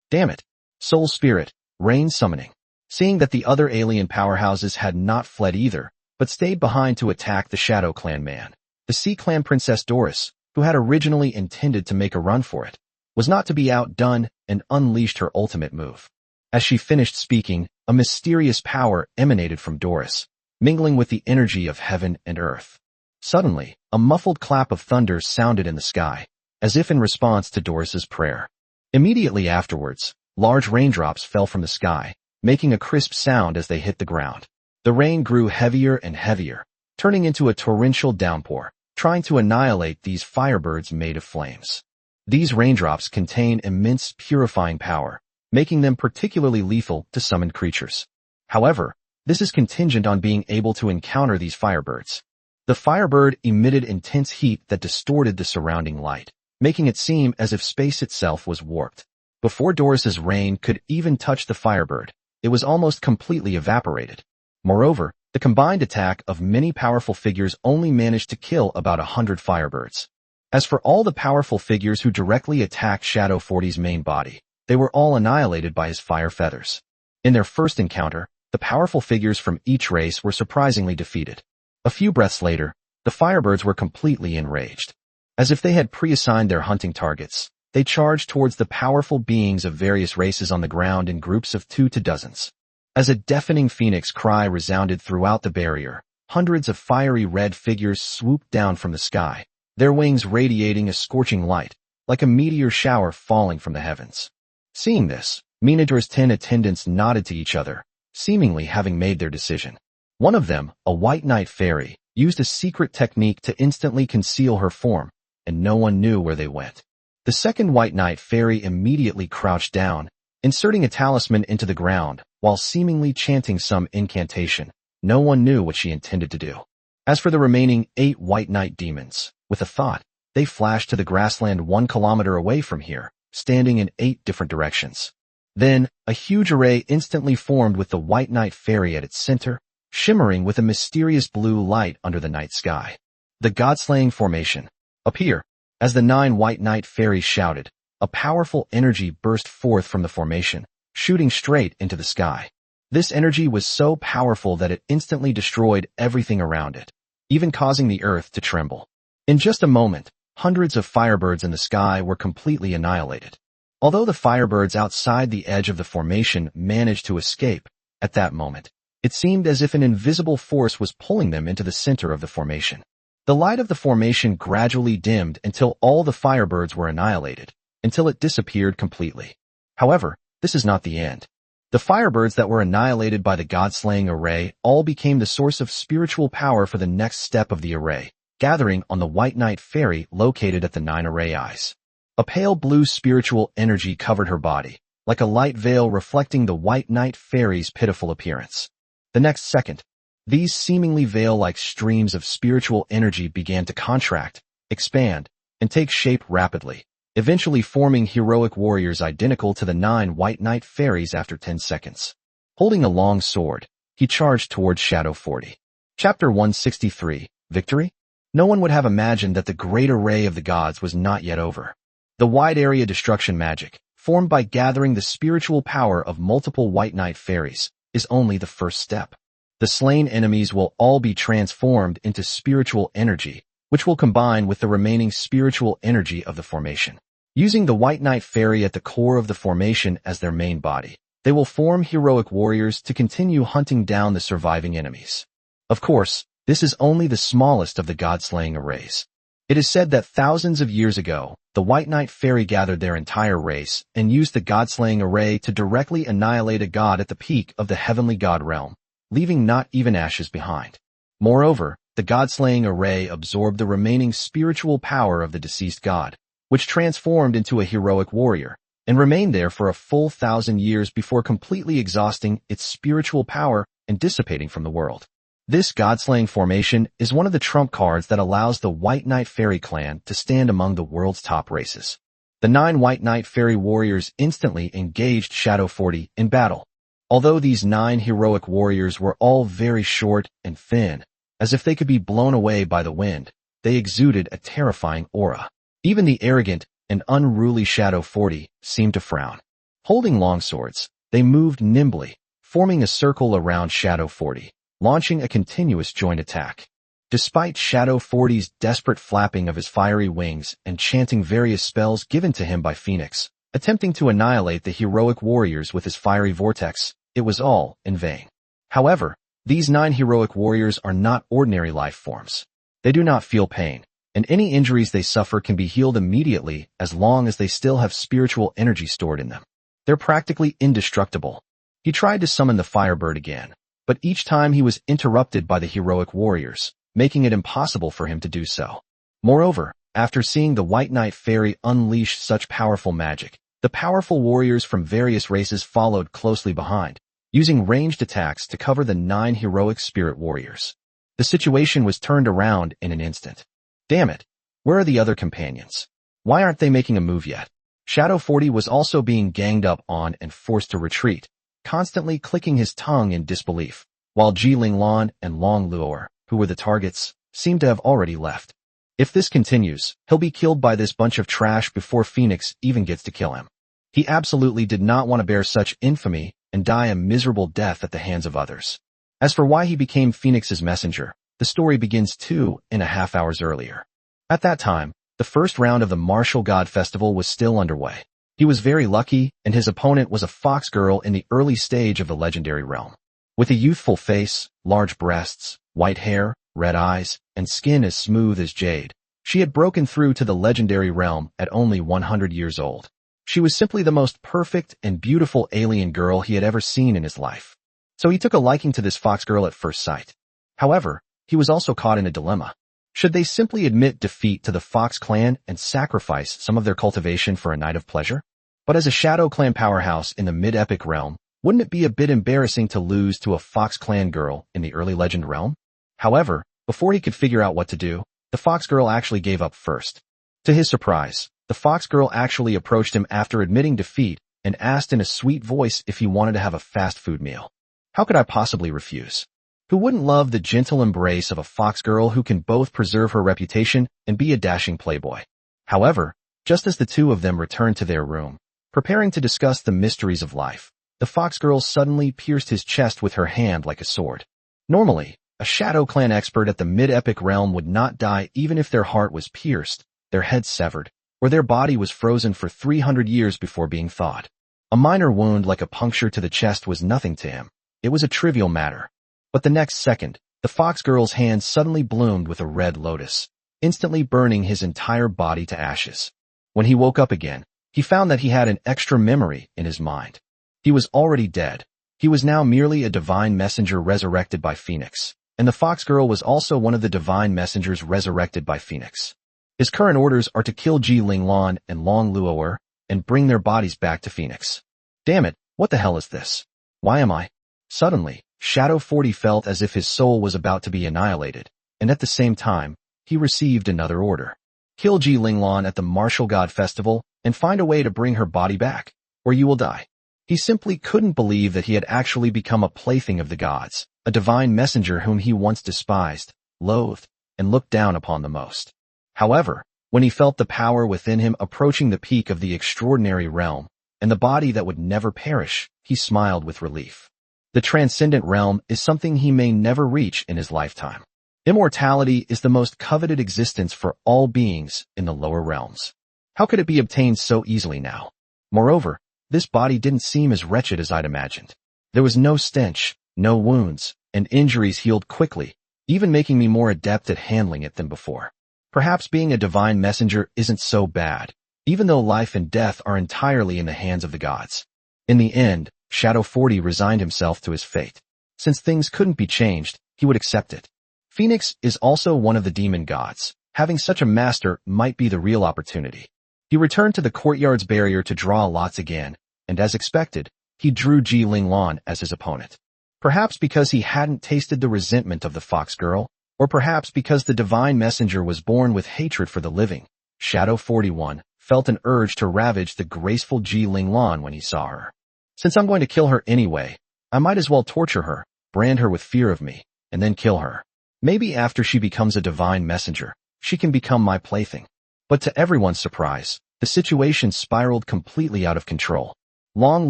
Damn it. Soul Spirit. Rain Summoning. Seeing that the other alien powerhouses had not fled either, but stayed behind to attack the Shadow Clan man, the Sea Clan Princess Doris, who had originally intended to make a run for it, was not to be outdone and unleashed her ultimate move. As she finished speaking, a mysterious power emanated from Doris, mingling with the energy of heaven and earth. Suddenly, a muffled clap of thunder sounded in the sky, as if in response to Doris's prayer. Immediately afterwards, large raindrops fell from the sky, making a crisp sound as they hit the ground. The rain grew heavier and heavier, turning into a torrential downpour, trying to annihilate these firebirds made of flames. These raindrops contain immense purifying power, making them particularly lethal to summoned creatures. However, this is contingent on being able to encounter these firebirds. The firebird emitted intense heat that distorted the surrounding light, making it seem as if space itself was warped. Before Doris's rain could even touch the firebird, it was almost completely evaporated. Moreover, the combined attack of many powerful figures only managed to kill about 100 firebirds. As for all the powerful figures who directly attacked Shadow 40's main body, they were all annihilated by his fire feathers. In their first encounter, the powerful figures from each race were surprisingly defeated. A few breaths later, the firebirds were completely enraged. As if they had pre-assigned their hunting targets, they charged towards the powerful beings of various races on the ground in groups of 2 to dozens. As a deafening phoenix cry resounded throughout the barrier, hundreds of fiery red figures swooped down from the sky, their wings radiating a scorching light, like a meteor shower falling from the heavens. Seeing this, Minador's 10 attendants nodded to each other, seemingly having made their decision. One of them, a white knight fairy, used a secret technique to instantly conceal her form, and no one knew where they went. The second white knight fairy immediately crouched down, inserting a talisman into the ground, while seemingly chanting some incantation. No one knew what she intended to do. As for the remaining 8 white knight demons, with a thought, they flashed to the grassland 1 kilometer away from here, standing in 8 different directions. Then, a huge array instantly formed with the white knight fairy at its center, shimmering with a mysterious blue light under the night sky. The God-slaying formation. Appear. As the 9 white knight fairies shouted, a powerful energy burst forth from the formation, shooting straight into the sky. This energy was so powerful that it instantly destroyed everything around it, even causing the earth to tremble. In just a moment, hundreds of firebirds in the sky were completely annihilated. Although the firebirds outside the edge of the formation managed to escape, at that moment, it seemed as if an invisible force was pulling them into the center of the formation. The light of the formation gradually dimmed until all the firebirds were annihilated, until it disappeared completely. However, this is not the end. The firebirds that were annihilated by the God-slaying array all became the source of spiritual power for the next step of the array, gathering on the white knight fairy located at the 9 array eyes. A pale blue spiritual energy covered her body, like a light veil reflecting the white knight fairy's pitiful appearance. The next second, these seemingly veil-like streams of spiritual energy began to contract, expand, and take shape rapidly, eventually forming heroic warriors identical to the 9 white knight fairies after 10 seconds. Holding a long sword, he charged towards Shadow 40. Chapter 163, Victory? No one would have imagined that the great array of the gods was not yet over. The wide area destruction magic, formed by gathering the spiritual power of multiple white knight fairies, is only the first step. The slain enemies will all be transformed into spiritual energy, which will combine with the remaining spiritual energy of the formation. Using the white knight fairy at the core of the formation as their main body, they will form heroic warriors to continue hunting down the surviving enemies. Of course, this is only the smallest of the god-slaying arrays. It is said that thousands of years ago, the white knight fairy gathered their entire race and used the god-slaying array to directly annihilate a god at the peak of the heavenly god realm, leaving not even ashes behind. Moreover, the god-slaying array absorbed the remaining spiritual power of the deceased god, which transformed into a heroic warrior, and remained there for a full 1,000 years before completely exhausting its spiritual power and dissipating from the world. This god-slaying formation is one of the trump cards that allows the White Knight Fairy clan to stand among the world's top races. The 9 White Knight Fairy warriors instantly engaged Shadow 40 in battle. Although these 9 heroic warriors were all very short and thin, as if they could be blown away by the wind, they exuded a terrifying aura. Even the arrogant and unruly Shadow 40 seemed to frown. Holding longswords, they moved nimbly, forming a circle around Shadow 40, launching a continuous joint attack. Despite Shadow 40's desperate flapping of his fiery wings and chanting various spells given to him by Phoenix, attempting to annihilate the heroic warriors with his fiery vortex, it was all in vain. However, these 9 heroic warriors are not ordinary life forms. They do not feel pain, and any injuries they suffer can be healed immediately as long as they still have spiritual energy stored in them. They're practically indestructible. He tried to summon the Firebird again, but each time he was interrupted by the heroic warriors, making it impossible for him to do so. Moreover, after seeing the White Knight Fairy unleash such powerful magic, the powerful warriors from various races followed closely behind, using ranged attacks to cover the 9 heroic spirit warriors. The situation was turned around in an instant. Damn it! Where are the other companions? Why aren't they making a move yet? Shadow 40 was also being ganged up on and forced to retreat, constantly clicking his tongue in disbelief, while Ji Linglan and Long Luo, who were the targets, seemed to have already left. If this continues, he'll be killed by this bunch of trash before Phoenix even gets to kill him. He absolutely did not want to bear such infamy and die a miserable death at the hands of others. As for why he became Phoenix's messenger, the story begins 2.5 hours earlier. At that time, the first round of the Martial God Festival was still underway. He was very lucky, and his opponent was a fox girl in the early stage of the legendary realm. With a youthful face, large breasts, white hair, red eyes, and skin as smooth as jade, she had broken through to the legendary realm at only 100 years old. She was simply the most perfect and beautiful alien girl he had ever seen in his life. So he took a liking to this fox girl at first sight. However, he was also caught in a dilemma. Should they simply admit defeat to the Fox clan and sacrifice some of their cultivation for a night of pleasure? But as a Shadow Clan powerhouse in the mid-epic realm, wouldn't it be a bit embarrassing to lose to a Fox clan girl in the early legend realm? However, before he could figure out what to do, the Fox girl actually gave up first. To his surprise, the Fox girl actually approached him after admitting defeat and asked in a sweet voice if he wanted to have a fast food meal. How could I possibly refuse? Who wouldn't love the gentle embrace of a fox girl who can both preserve her reputation and be a dashing playboy? However, just as the two of them returned to their room, preparing to discuss the mysteries of life, the fox girl suddenly pierced his chest with her hand like a sword. Normally, a Shadow Clan expert at the mid-epic realm would not die even if their heart was pierced, their head severed, or their body was frozen for 300 years before being thawed. A minor wound like a puncture to the chest was nothing to him. It was a trivial matter. But the next second, the fox girl's hand suddenly bloomed with a red lotus, instantly burning his entire body to ashes. When he woke up again, he found that he had an extra memory in his mind. He was already dead. He was now merely a divine messenger resurrected by Phoenix, and the fox girl was also one of the divine messengers resurrected by Phoenix. His current orders are to kill Ji Linglan and Long Luo and bring their bodies back to Phoenix. Damn it, what the hell is this? Why am I? Suddenly, Shadow 40 felt as if his soul was about to be annihilated, and at the same time, he received another order. Kill Ji Linglan at the Martial God Festival and find a way to bring her body back, or you will die. He simply couldn't believe that he had actually become a plaything of the gods, a divine messenger whom he once despised, loathed, and looked down upon the most. However, when he felt the power within him approaching the peak of the extraordinary realm, and the body that would never perish, he smiled with relief. The transcendent realm is something he may never reach in his lifetime. Immortality is the most coveted existence for all beings in the lower realms. How could it be obtained so easily now? Moreover, this body didn't seem as wretched as I'd imagined. There was no stench, no wounds, and injuries healed quickly, even making me more adept at handling it than before. Perhaps being a divine messenger isn't so bad, even though life and death are entirely in the hands of the gods. In the end, Shadow 40 resigned himself to his fate. Since things couldn't be changed, he would accept it. Phoenix is also one of the demon gods. Having such a master might be the real opportunity. He returned to the courtyard's barrier to draw lots again, and as expected, he drew Ji Linglan as his opponent. Perhaps because he hadn't tasted the resentment of the fox girl, or perhaps because the divine messenger was born with hatred for the living, Shadow 41 felt an urge to ravage the graceful Ji Linglan when he saw her. Since I'm going to kill her anyway, I might as well torture her, brand her with fear of me, and then kill her. Maybe after she becomes a divine messenger, she can become my plaything. But to everyone's surprise, the situation spiraled completely out of control. Long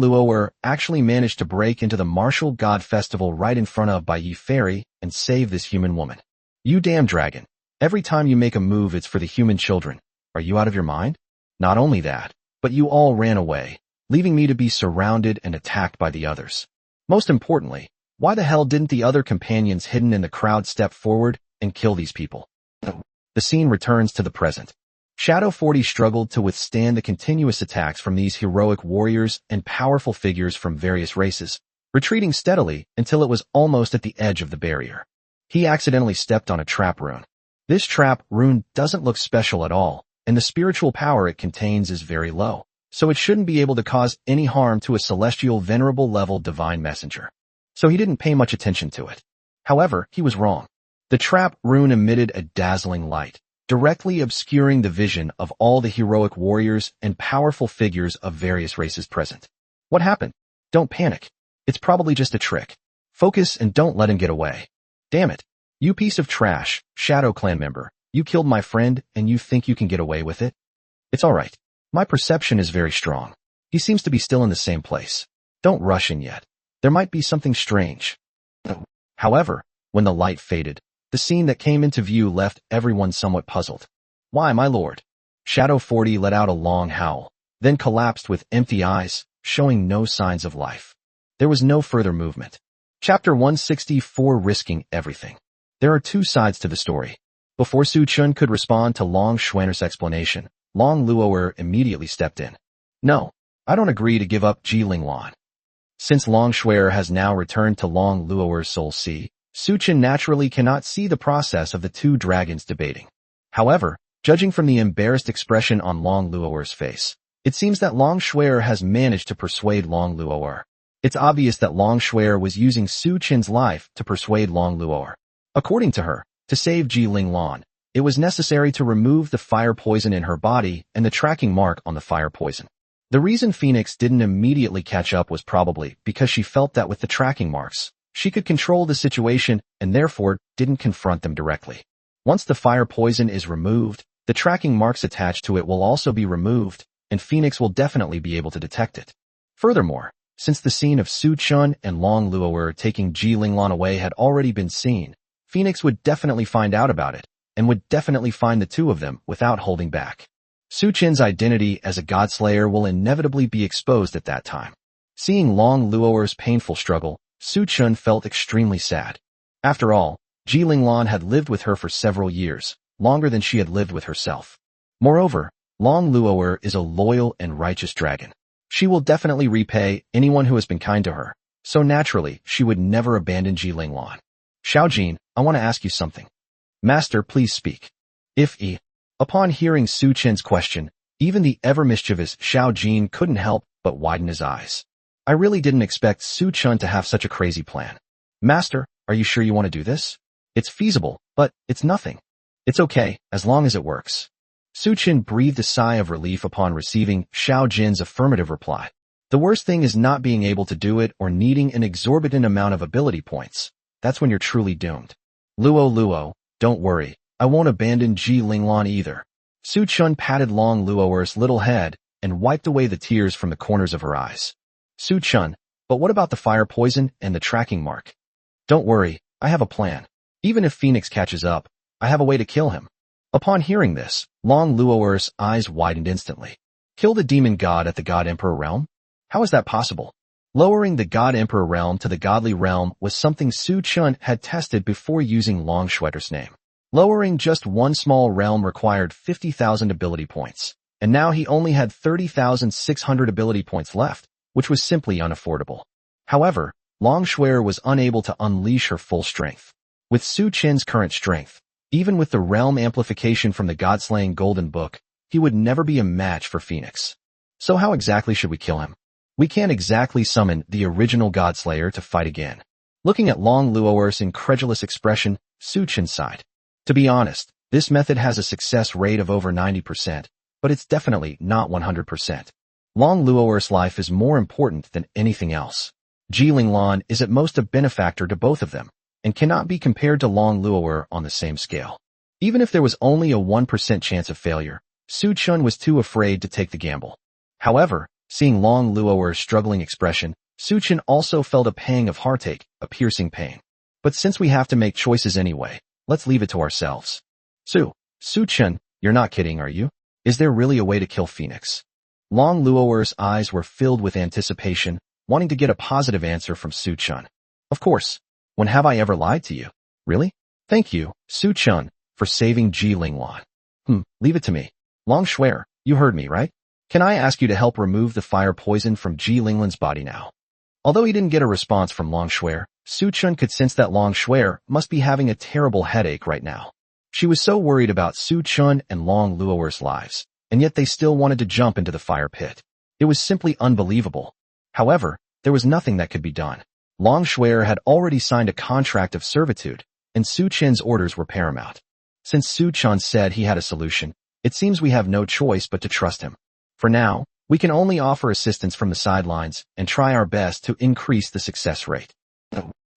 Luo actually managed to break into the Martial God Festival right in front of Bai Yi Fairy and save this human woman. You damn dragon. Every time you make a move it's for the human children. Are you out of your mind? Not only that, but you all ran away, leaving me to be surrounded and attacked by the others. Most importantly, why the hell didn't the other companions hidden in the crowd step forward and kill these people? The The scene returns to the present. Shadow 40 struggled to withstand the continuous attacks from these heroic warriors and powerful figures from various races, retreating steadily until it was almost at the edge of the barrier. He accidentally stepped on a trap rune. This trap rune doesn't look special at all, and the spiritual power it contains is very low, so it shouldn't be able to cause any harm to a celestial venerable level divine messenger. So he didn't pay much attention to it. However, he was wrong. The trap rune emitted a dazzling light, directly obscuring the vision of all the heroic warriors and powerful figures of various races present. What happened? Don't panic. It's probably just a trick. Focus and don't let him get away. Damn it. You piece of trash, Shadow Clan member. You killed my friend and you think you can get away with it? It's alright. My perception is very strong. He seems to be still in the same place. Don't rush in yet. There might be something strange. However, when the light faded, the scene that came into view left everyone somewhat puzzled. Why, my lord? Shadow 40 let out a long howl, then collapsed with empty eyes, showing no signs of life. There was no further movement. Chapter 164, Risking Everything. There are two sides to the story. Before Su Chun could respond to Long Schwanner's explanation, Long Luo'er immediately stepped in. No, I don't agree to give up Ji Linglan. Since Long Schwer has now returned to Long Luo'er's Soul Sea, Su Chun naturally cannot see the process of the two dragons debating. However, judging from the embarrassed expression on Long Luo'er's face, it seems that Long Schwer has managed to persuade Long Luo'er. It's obvious that Long Schwer was using Su Chun's life to persuade Long Luo'er. According to her, to save Ji Linglan, it was necessary to remove the fire poison in her body and the tracking mark on the fire poison. The reason Phoenix didn't immediately catch up was probably because she felt that with the tracking marks, she could control the situation and therefore didn't confront them directly. Once the fire poison is removed, the tracking marks attached to it will also be removed, and Phoenix will definitely be able to detect it. Furthermore, since the scene of Su Chun and Long Luo'er taking Ji Linglan away had already been seen, Phoenix would definitely find out about it, and would definitely find the two of them without holding back. Su Chun's identity as a godslayer will inevitably be exposed at that time. Seeing Long Luo'er's painful struggle, Su Chun felt extremely sad. After all, Ji Linglan had lived with her for several years, longer than she had lived with herself. Moreover, Long Luo'er is a loyal and righteous dragon. She will definitely repay anyone who has been kind to her, so naturally she would never abandon Ji Linglan. Xiaojin, I want to ask you something. Master, please speak. Upon hearing Su Chun's question, even the ever-mischievous Xiaojin couldn't help but widen his eyes. I really didn't expect Su Chun to have such a crazy plan. Master, are you sure you want to do this? It's feasible, but it's nothing. It's okay, as long as it works. Su Chun breathed a sigh of relief upon receiving Xiaojin's affirmative reply. The worst thing is not being able to do it or needing an exorbitant amount of ability points. That's when you're truly doomed. Luo, don't worry. I won't abandon Ji Linglan either. Su Chun patted Long Luo'er's little head and wiped away the tears from the corners of her eyes. Su Chun, but what about the fire poison and the tracking mark? Don't worry, I have a plan. Even if Phoenix catches up, I have a way to kill him. Upon hearing this, Long Luo'er's eyes widened instantly. Kill the demon god at the God Emperor realm? How is that possible? Lowering the God Emperor realm to the godly realm was something Su Chun had tested before using Long Schwetter's name. Lowering just one small realm required 50,000 ability points, and now he only had 30,600 ability points left, which was simply unaffordable. However, Long Schwer was unable to unleash her full strength. With Su Chun's current strength, even with the realm amplification from the God-slaying Golden Book, he would never be a match for Phoenix. So how exactly should we kill him? We can't exactly summon the original Godslayer to fight again. Looking at Long Luo'er's incredulous expression, Su Chun sighed. To be honest, this method has a success rate of over 90%, but it's definitely not 100%. Long Luo'er's life is more important than anything else. Ji Linglan is at most a benefactor to both of them, and cannot be compared to Long Luo'er on the same scale. Even if there was only a 1% chance of failure, Su Chun was too afraid to take the gamble. However, seeing Long Luo'er's struggling expression, Su Chun also felt a pang of heartache, a piercing pain. But since we have to make choices anyway, let's leave it to ourselves. Su Chun, you're not kidding, are you? Is there really a way to kill Phoenix? Long Luo'er's eyes were filled with anticipation, wanting to get a positive answer from Su Chun. Of course. When have I ever lied to you? Really? Thank you, Su Chun, for saving Ji Linglan. Leave it to me. Long Shuer, you heard me, right? Can I ask you to help remove the fire poison from Ji Linglan's body now? Although he didn't get a response from Long Shuer, Su Chun could sense that Long Shuer must be having a terrible headache right now. She was so worried about Su Chun and Long Luo'er's lives, and yet they still wanted to jump into the fire pit. It was simply unbelievable. However, there was nothing that could be done. Long Shuer had already signed a contract of servitude, and Su Chen's orders were paramount. Since Su Chun said he had a solution, it seems we have no choice but to trust him. For now, we can only offer assistance from the sidelines and try our best to increase the success rate.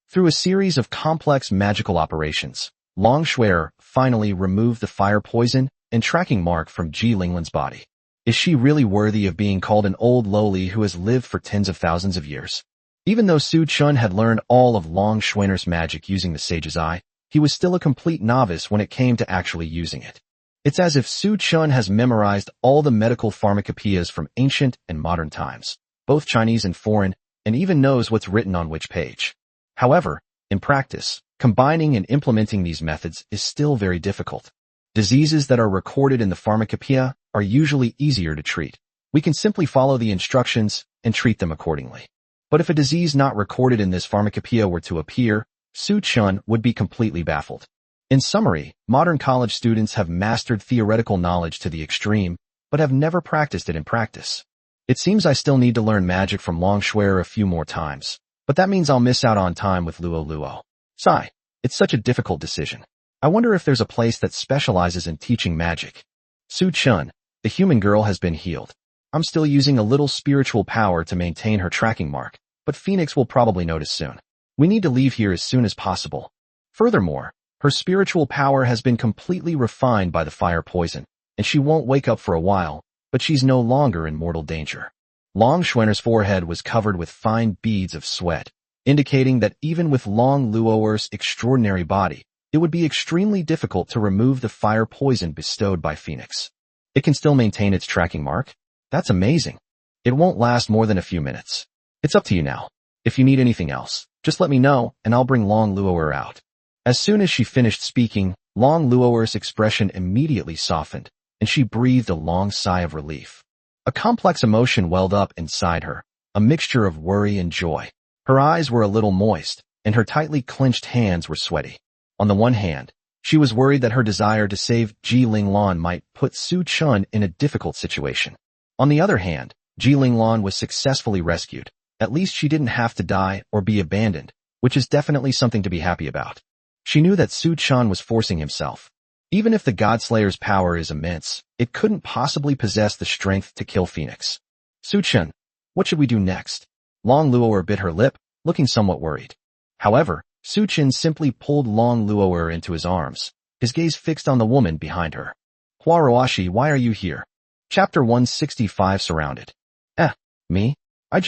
Through a series of complex magical operations, Long Shuer finally removed the fire poison and tracking mark from Ji Linglan's body. Is she really worthy of being called an old Loli who has lived for tens of thousands of years? Even though Su Chun had learned all of Long Shuer's magic using the Sage's Eye, he was still a complete novice when it came to actually using it. It's as if Su Chun has memorized all the medical pharmacopoeias from ancient and modern times, both Chinese and foreign, and even knows what's written on which page. However, in practice, combining and implementing these methods is still very difficult. Diseases that are recorded in the pharmacopoeia are usually easier to treat. We can simply follow the instructions and treat them accordingly. But if a disease not recorded in this pharmacopoeia were to appear, Su Chun would be completely baffled. In summary, modern college students have mastered theoretical knowledge to the extreme, but have never practiced it in practice. It seems I still need to learn magic from Long Shuer a few more times, but that means I'll miss out on time with Luo Luo. Sigh, it's such a difficult decision. I wonder if there's a place that specializes in teaching magic. Su Chun, the human girl has been healed. I'm still using a little spiritual power to maintain her tracking mark, but Phoenix will probably notice soon. We need to leave here as soon as possible. Furthermore, her spiritual power has been completely refined by the fire poison, and she won't wake up for a while, but she's no longer in mortal danger. Long Shuer's forehead was covered with fine beads of sweat, indicating that even with Long Luo'er's extraordinary body, it would be extremely difficult to remove the fire poison bestowed by Phoenix. It can still maintain its tracking mark? That's amazing. It won't last more than a few minutes. It's up to you now. If you need anything else, just let me know, and I'll bring Long Luo'er out. As soon as she finished speaking, Long Luo'er's expression immediately softened, and she breathed a long sigh of relief. A complex emotion welled up inside her, a mixture of worry and joy. Her eyes were a little moist, and her tightly clenched hands were sweaty. On the one hand, she was worried that her desire to save Ji Linglan might put Su Chun in a difficult situation. On the other hand, Ji Linglan was successfully rescued. At least she didn't have to die or be abandoned, which is definitely something to be happy about. She knew that Su Chun was forcing himself. Even if the Godslayer's power is immense, it couldn't possibly possess the strength to kill Phoenix. Su Chun, what should we do next? Long Luo'er bit her lip, looking somewhat worried. However, Su Chun simply pulled Long Luo'er into his arms, his gaze fixed on the woman behind her. Hua Roashi, why are you here? Chapter 165 Surrounded. Me? I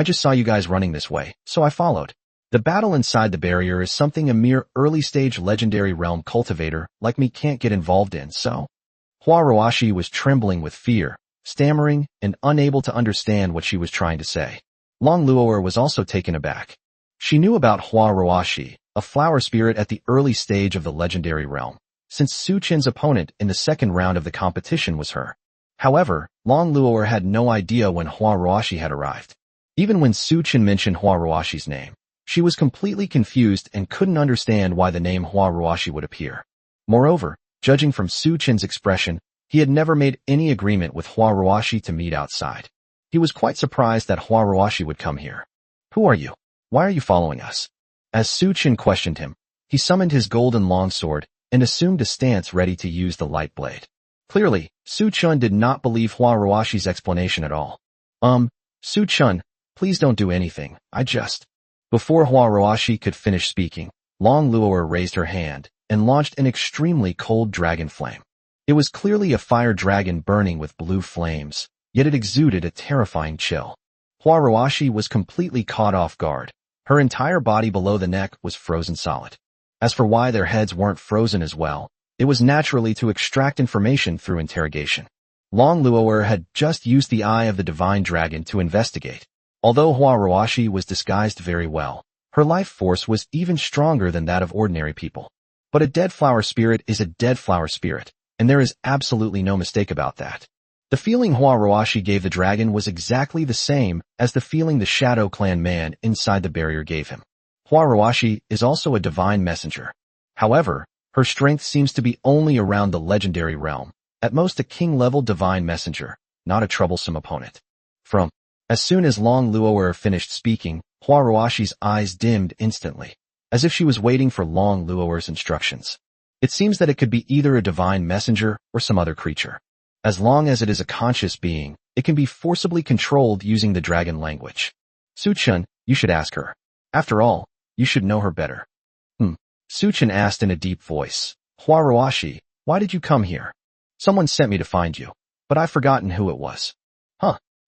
just saw you guys running this way, so I followed. The battle inside the barrier is something a mere early-stage legendary realm cultivator like me can't get involved in, so? Hua Roashi was trembling with fear, stammering, and unable to understand what she was trying to say. Long Luo'er was also taken aback. She knew about Hua Roashi, a flower spirit at the early stage of the legendary realm, since Su Chen's opponent in the second round of the competition was her. However, Long Luo'er had no idea when Hua Roashi had arrived. Even when Su Chen mentioned Hua Roashi's name, she was completely confused and couldn't understand why the name Hua Roashi would appear. Moreover, judging from Su Chen's expression, he had never made any agreement with Hua Roashi to meet outside. He was quite surprised that Hua Roashi would come here. Who are you? Why are you following us? As Su Chen questioned him, he summoned his golden longsword and assumed a stance ready to use the light blade. Clearly, Su Chun did not believe Hua Roashi's explanation at all. Su Chun, please don't do anything, Before Hua Roashi could finish speaking, Long Luo'er raised her hand and launched an extremely cold dragon flame. It was clearly a fire dragon burning with blue flames, yet it exuded a terrifying chill. Hua Roashi was completely caught off guard. Her entire body below the neck was frozen solid. As for why their heads weren't frozen as well, it was naturally to extract information through interrogation. Long Luo'er had just used the eye of the divine dragon to investigate. Although Hua Roashi was disguised very well, her life force was even stronger than that of ordinary people. But a dead flower spirit is a dead flower spirit, and there is absolutely no mistake about that. The feeling Hua Roashi gave the dragon was exactly the same as the feeling the Shadow Clan man inside the barrier gave him. Hua Roashi is also a divine messenger. However, her strength seems to be only around the legendary realm, at most a king-level divine messenger, not a troublesome opponent. As soon as Long Luo'er finished speaking, Hua Roashi's eyes dimmed instantly, as if she was waiting for Long Luo'er's instructions. It seems that it could be either a divine messenger or some other creature. As long as it is a conscious being, it can be forcibly controlled using the dragon language. Su-chun, you should ask her. After all, you should know her better. Su-chun asked in a deep voice. Hua Roashi, why did you come here? Someone sent me to find you, but I've forgotten who it was.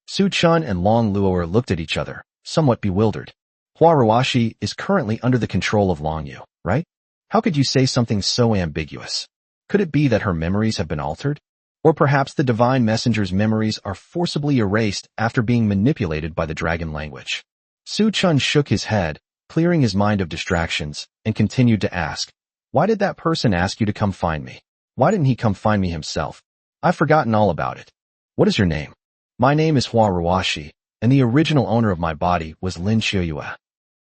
Su-chun and Long Luo'er looked at each other, somewhat bewildered. Hua Roashi is currently under the control of Long Yu, right? How could you say something so ambiguous? Could it be that her memories have been altered? Or perhaps the divine messenger's memories are forcibly erased after being manipulated by the dragon language? Su-chun shook his head, clearing his mind of distractions, and continued to ask, why did that person ask you to come find me? Why didn't he come find me himself? I've forgotten all about it. What is your name? My name is Hua Roashi, and the original owner of my body was Lin Xiuyue.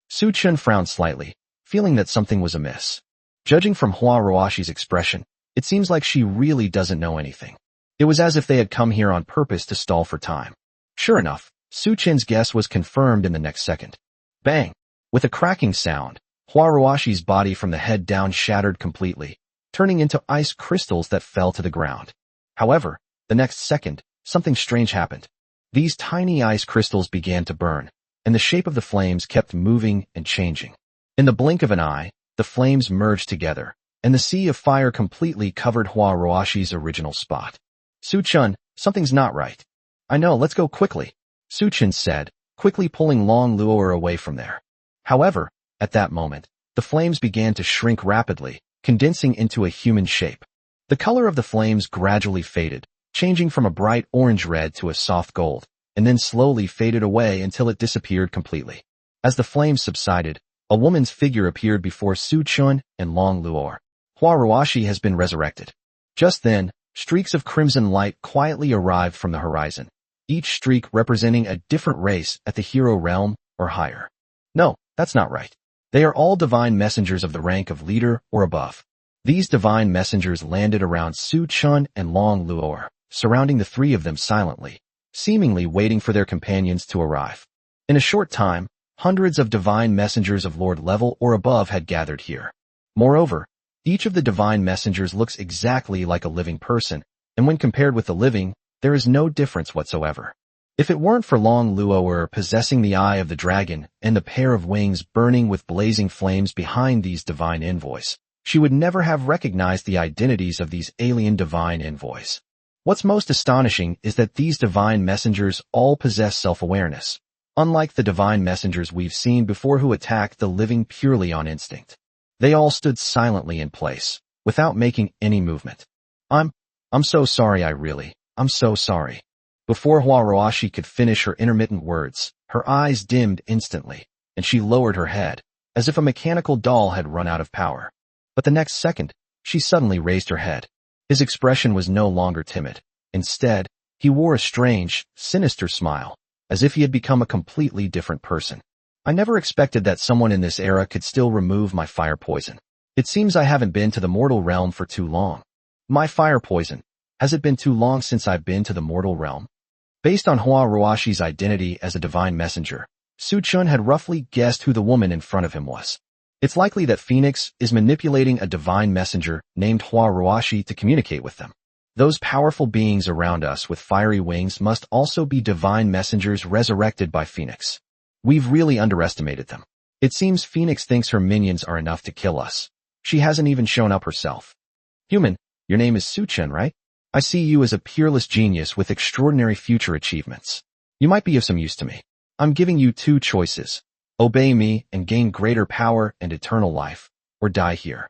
Su-chun frowned slightly, feeling that something was amiss. Judging from Hua Roashi's expression, it seems like she really doesn't know anything. It was as if they had come here on purpose to stall for time. Sure enough, Su-chun's guess was confirmed in the next second. Bang! With a cracking sound, Hua Roashi's body from the head down shattered completely, turning into ice crystals that fell to the ground. However, the next second, something strange happened. These tiny ice crystals began to burn, and the shape of the flames kept moving and changing. In the blink of an eye, the flames merged together, and the sea of fire completely covered Hua Roashi's original spot. Su-chun, something's not right. I know, let's go quickly, Su-chun said, quickly pulling Long Luo'er away from there. However, at that moment, the flames began to shrink rapidly, condensing into a human shape. The color of the flames gradually faded, changing from a bright orange red to a soft gold, and then slowly faded away until it disappeared completely. As the flames subsided, a woman's figure appeared before Su-chun and Long Luo'er. Hua Roashi has been resurrected. Just then, streaks of crimson light quietly arrived from the horizon, each streak representing a different race at the hero realm or higher. No, that's not right. They are all divine messengers of the rank of leader or above. These divine messengers landed around Su-chun and Long Luo'er, surrounding the three of them silently, seemingly waiting for their companions to arrive. In a short time, hundreds of divine messengers of Lord level or above had gathered here. Moreover, each of the divine messengers looks exactly like a living person, and when compared with the living, there is no difference whatsoever. If it weren't for Long Luo'er possessing the eye of the dragon and the pair of wings burning with blazing flames behind these divine envoys, she would never have recognized the identities of these alien divine envoys. What's most astonishing is that these divine messengers all possess self-awareness, unlike the divine messengers we've seen before who attacked the living purely on instinct. They all stood silently in place, without making any movement. I'm so sorry, I'm so sorry. Before Hua Roashi could finish her intermittent words, her eyes dimmed instantly, and she lowered her head, as if a mechanical doll had run out of power. But the next second, she suddenly raised her head. His expression was no longer timid. Instead, he wore a strange, sinister smile, as if he had become a completely different person. I never expected that someone in this era could still remove my fire poison. It seems I haven't been to the mortal realm for too long. My fire poison. Has it been too long since I've been to the mortal realm? Based on Hua Roashi's identity as a divine messenger, Su-chun had roughly guessed who the woman in front of him was. It's likely that Phoenix is manipulating a divine messenger named Hua Roashi to communicate with them. Those powerful beings around us with fiery wings must also be divine messengers resurrected by Phoenix. We've really underestimated them. It seems Phoenix thinks her minions are enough to kill us. She hasn't even shown up herself. Human, your name is Su-chun, right? I see you as a peerless genius with extraordinary future achievements. You might be of some use to me. I'm giving you two choices. Obey me and gain greater power and eternal life, or die here.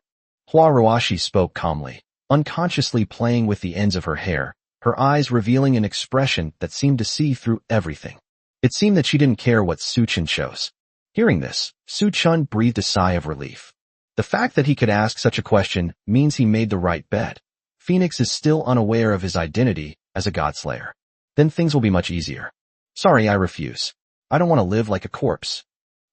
Hua Roashi spoke calmly, unconsciously playing with the ends of her hair, her eyes revealing an expression that seemed to see through everything. It seemed that she didn't care what Su-chun chose. Hearing this, Su-chun breathed a sigh of relief. The fact that he could ask such a question means he made the right bet. Phoenix is still unaware of his identity as a godslayer. Then things will be much easier. Sorry, I refuse. I don't want to live like a corpse.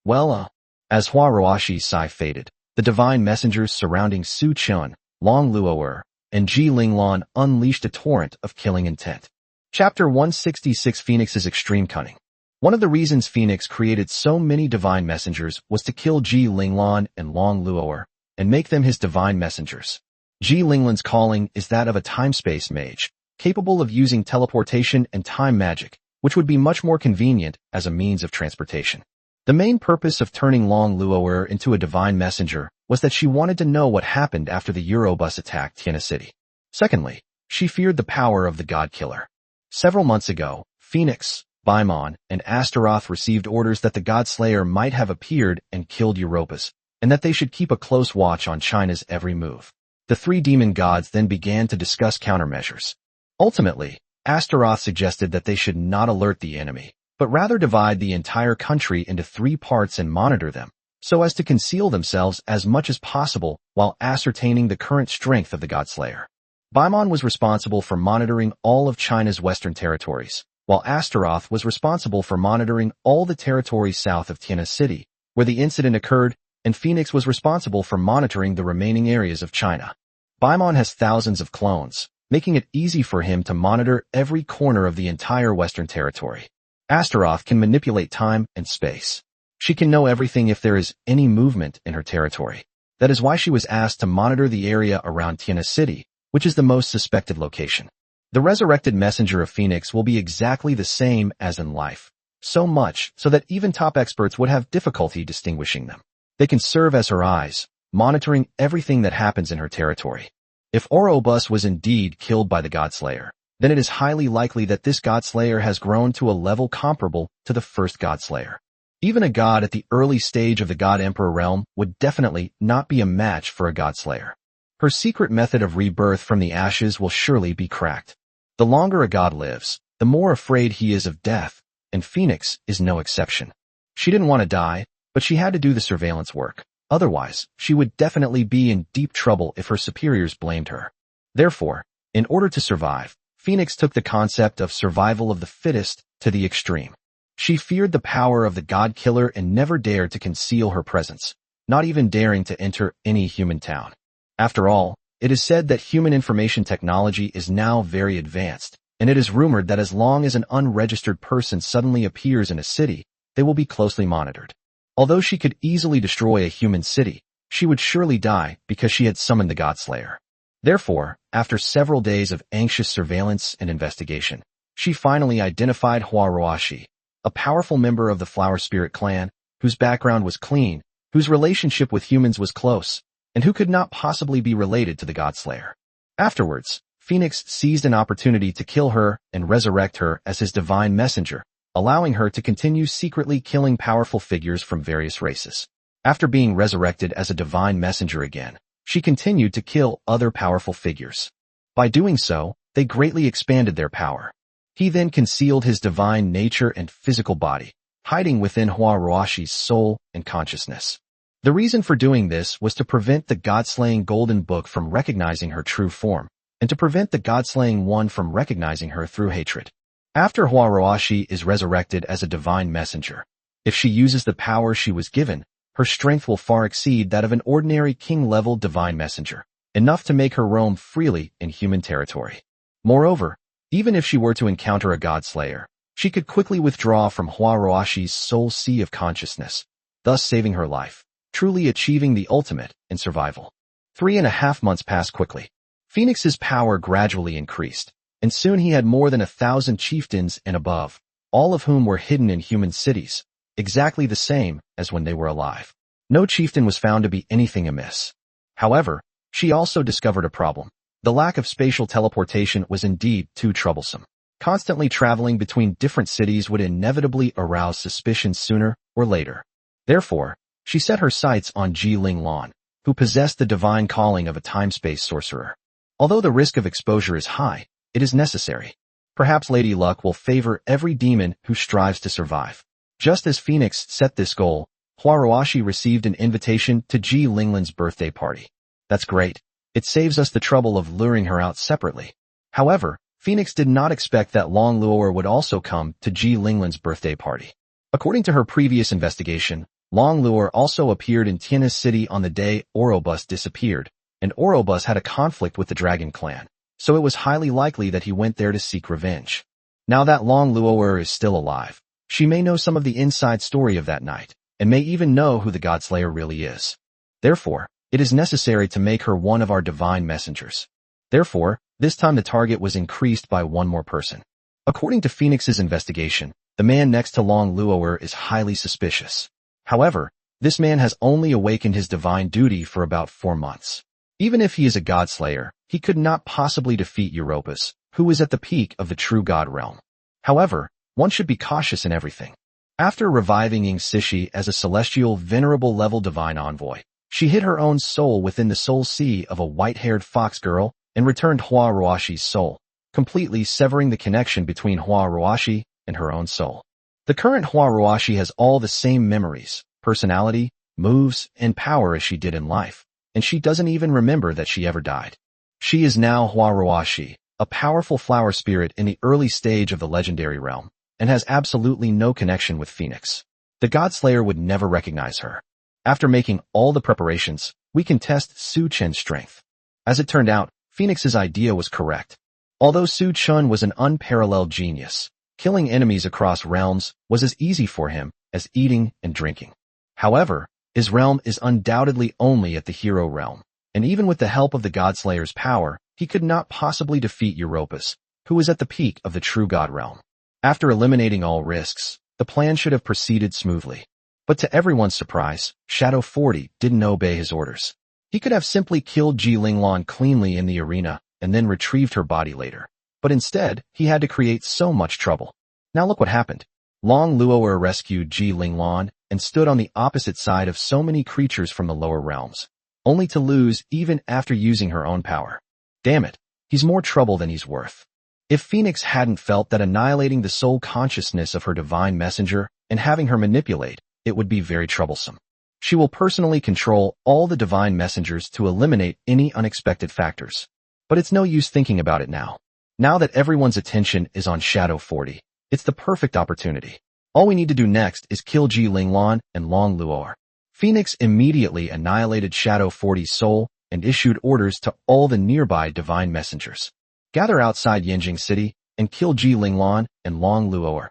Well, as Hua Roashi's sigh faded, the divine messengers surrounding Su Chun, Long Luo'er, and Ji Linglan unleashed a torrent of killing intent. Chapter 166 Phoenix's Extreme Cunning. One of the reasons Phoenix created so many divine messengers was to kill Ji Linglan and Long Luo'er, and make them his divine messengers. Ji Linglan's calling is that of a time-space mage, capable of using teleportation and time magic, which would be much more convenient as a means of transportation. The main purpose of turning Long Luo'er into a divine messenger was that she wanted to know what happened after the Eurobus attacked Tiana City. Secondly, she feared the power of the God Killer. Several months ago, Phoenix, Baimon, and Astaroth received orders that the God Slayer might have appeared and killed Eurobus, and that they should keep a close watch on China's every move. The three demon gods then began to discuss countermeasures. Ultimately, Astaroth suggested that they should not alert the enemy, but rather divide the entire country into 3 parts and monitor them, so as to conceal themselves as much as possible while ascertaining the current strength of the God Slayer. Baimon was responsible for monitoring all of China's western territories, while Astaroth was responsible for monitoring all the territories south of Tiana City, where the incident occurred, and Phoenix was responsible for monitoring the remaining areas of China. Baimon has thousands of clones, making it easy for him to monitor every corner of the entire western territory. Astaroth can manipulate time and space. She can know everything if there is any movement in her territory. That is why she was asked to monitor the area around Tiana City, which is the most suspected location. The resurrected messenger of Phoenix will be exactly the same as in life, so much so that even top experts would have difficulty distinguishing them. They can serve as her eyes, monitoring everything that happens in her territory. If Eurobus was indeed killed by the Godslayer, then it is highly likely that this Godslayer has grown to a level comparable to the first Godslayer. Even a god at the early stage of the God Emperor realm would definitely not be a match for a Godslayer. Her secret method of rebirth from the ashes will surely be cracked. The longer a god lives, the more afraid he is of death, and Phoenix is no exception. She didn't want to die, but she had to do the surveillance work. Otherwise, she would definitely be in deep trouble if her superiors blamed her. Therefore, in order to survive, Phoenix took the concept of survival of the fittest to the extreme. She feared the power of the God Killer and never dared to conceal her presence, not even daring to enter any human town. After all, it is said that human information technology is now very advanced, and it is rumored that as long as an unregistered person suddenly appears in a city, they will be closely monitored. Although she could easily destroy a human city, she would surely die because she had summoned the Godslayer. Therefore, after several days of anxious surveillance and investigation, she finally identified Hua Roashi, a powerful member of the Flower Spirit clan, whose background was clean, whose relationship with humans was close, and who could not possibly be related to the Godslayer. Afterwards, Phoenix seized an opportunity to kill her and resurrect her as his divine messenger, allowing her to continue secretly killing powerful figures from various races. After being resurrected as a divine messenger again, she continued to kill other powerful figures. By doing so, they greatly expanded their power. He then concealed his divine nature and physical body, hiding within Hua Roashi's soul and consciousness. The reason for doing this was to prevent the God-slaying Golden Book from recognizing her true form, and to prevent the God-slaying One from recognizing her through hatred. After Hua Roashi is resurrected as a divine messenger, if she uses the power she was given, her strength will far exceed that of an ordinary king-level divine messenger, enough to make her roam freely in human territory. Moreover, even if she were to encounter a God-slayer, she could quickly withdraw from Hua Roashi's soul sea of consciousness, thus saving her life, truly achieving the ultimate in survival. 3.5 months passed quickly. Phoenix's power gradually increased, and soon he had more than 1,000 chieftains and above, all of whom were hidden in human cities, exactly the same as when they were alive. No chieftain was found to be anything amiss. However, she also discovered a problem. The lack of spatial teleportation was indeed too troublesome. Constantly traveling between different cities would inevitably arouse suspicion sooner or later. Therefore, she set her sights on Ji Linglan, who possessed the divine calling of a time-space sorcerer. Although the risk of exposure is high, it is necessary. Perhaps Lady Luck will favor every demon who strives to survive. Just as Phoenix set this goal, Huarawashi received an invitation to Ji Linglan's birthday party. That's great. It saves us the trouble of luring her out separately. However, Phoenix did not expect that Long Luo'er would also come to Ji Linglan's birthday party. According to her previous investigation, Long Luo'er also appeared in Tian's city on the day Orobus disappeared, and Orobus had a conflict with the Dragon Clan, so it was highly likely that he went there to seek revenge. Now that Long Luo'er is still alive, she may know some of the inside story of that night, and may even know who the Godslayer really is. Therefore, it is necessary to make her one of our divine messengers. Therefore, this time the target was increased by one more person. According to Phoenix's investigation, the man next to Long Luo'er is highly suspicious. However, this man has only awakened his divine duty for about 4 months. Even if he is a Godslayer, he could not possibly defeat Europus, who is at the peak of the true God realm. However, one should be cautious in everything. After reviving Ying Sishi as a celestial venerable level divine envoy, she hid her own soul within the soul sea of a white-haired fox girl and returned Huarawashi's soul, completely severing the connection between Huarawashi and her own soul. The current Huarawashi has all the same memories, personality, moves, and power as she did in life, and she doesn't even remember that she ever died. She is now Huarawashi, a powerful flower spirit in the early stage of the legendary realm, and has absolutely no connection with Phoenix. The Godslayer would never recognize her. After making all the preparations, we can test Su Chen's strength. As it turned out, Phoenix's idea was correct. Although Su Chen was an unparalleled genius, killing enemies across realms was as easy for him as eating and drinking. However, his realm is undoubtedly only at the hero realm, and even with the help of the Godslayer's power, he could not possibly defeat Europus, who is at the peak of the true God realm. After eliminating all risks, the plan should have proceeded smoothly. But to everyone's surprise, Shadow 40 didn't obey his orders. He could have simply killed Ji Linglan cleanly in the arena and then retrieved her body later. But instead, he had to create so much trouble. Now look what happened. Long Luo'er rescued Ji Linglan and stood on the opposite side of so many creatures from the lower realms, only to lose even after using her own power. Damn it, he's more trouble than he's worth. If Phoenix hadn't felt that annihilating the soul consciousness of her divine messenger and having her manipulate, it would be very troublesome. She will personally control all the divine messengers to eliminate any unexpected factors. But it's no use thinking about it now. Now that everyone's attention is on Shadow 40, it's the perfect opportunity. All we need to do next is kill Ji Linglan and Long Luo'er. Phoenix immediately annihilated Shadow 40's soul and issued orders to all the nearby divine messengers. Gather outside Yanjing City and kill Ji Linglan and Long Luo'er.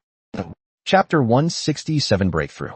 Chapter 167 Breakthrough.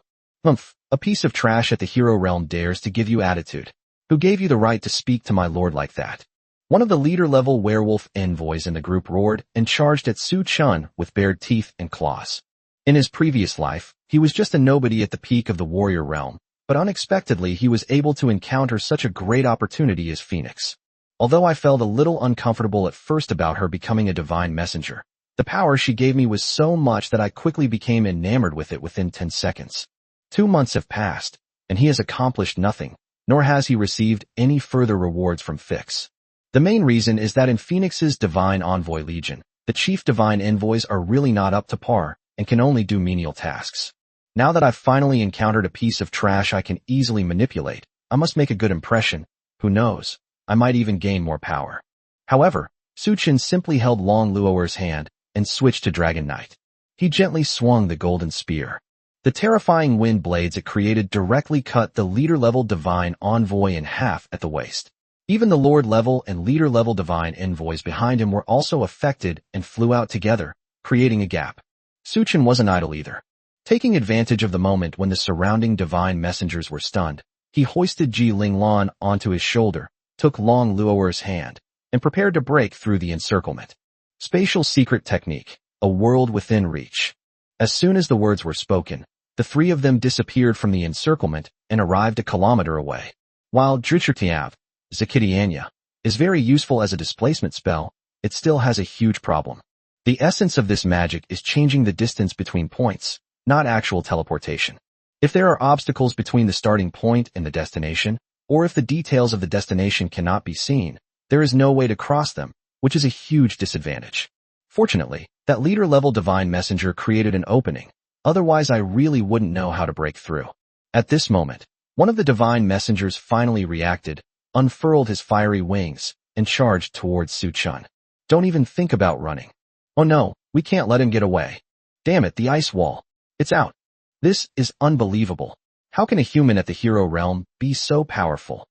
A piece of trash at the hero realm dares to give you attitude. Who gave you the right to speak to my lord like that? One of the leader-level werewolf envoys in the group roared and charged at Su Chen with bared teeth and claws. In his previous life, he was just a nobody at the peak of the warrior realm, but unexpectedly he was able to encounter such a great opportunity as Phoenix. Although I felt a little uncomfortable at first about her becoming a divine messenger, the power she gave me was so much that I quickly became enamored with it within 10 seconds. 2 months have passed, and he has accomplished nothing, nor has he received any further rewards from Fix. The main reason is that in Phoenix's Divine Envoy Legion, the chief divine envoys are really not up to par and can only do menial tasks. Now that I've finally encountered a piece of trash I can easily manipulate, I must make a good impression. Who knows, I might even gain more power. However, Su Chen simply held Long Luo'er's hand and switched to Dragon Knight. He gently swung the golden spear. The terrifying wind blades it created directly cut the leader-level divine envoy in half at the waist. Even the Lord-level and leader-level divine envoys behind him were also affected and flew out together, creating a gap. Su Chen wasn't idle either. Taking advantage of the moment when the surrounding divine messengers were stunned, he hoisted Ji Linglan onto his shoulder, took Long Luo'er's hand, and prepared to break through the encirclement. Spatial secret technique, a world within reach. As soon as the words were spoken, the three of them disappeared from the encirclement and arrived a kilometer away. While Drichurtiav, Zakidianya, is very useful as a displacement spell, it still has a huge problem. The essence of this magic is changing the distance between points, not actual teleportation. If there are obstacles between the starting point and the destination, or if the details of the destination cannot be seen, there is no way to cross them, which is a huge disadvantage. Fortunately, that leader-level divine messenger created an opening, otherwise I really wouldn't know how to break through. At this moment, one of the divine messengers finally reacted, unfurled his fiery wings, and charged towards Su-chun. Don't even think about running. Oh no, we can't let him get away. Damn it, the ice wall. It's out. This is unbelievable. How can a human at the hero realm be so powerful?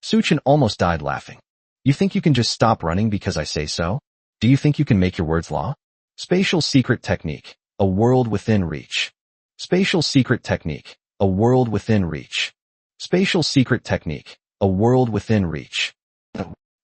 Su-chun almost died laughing. You think you can just stop running because I say so? Do you think you can make your words law? Spatial secret technique, a world within reach. Spatial secret technique, a world within reach. Spatial secret technique, a world within reach.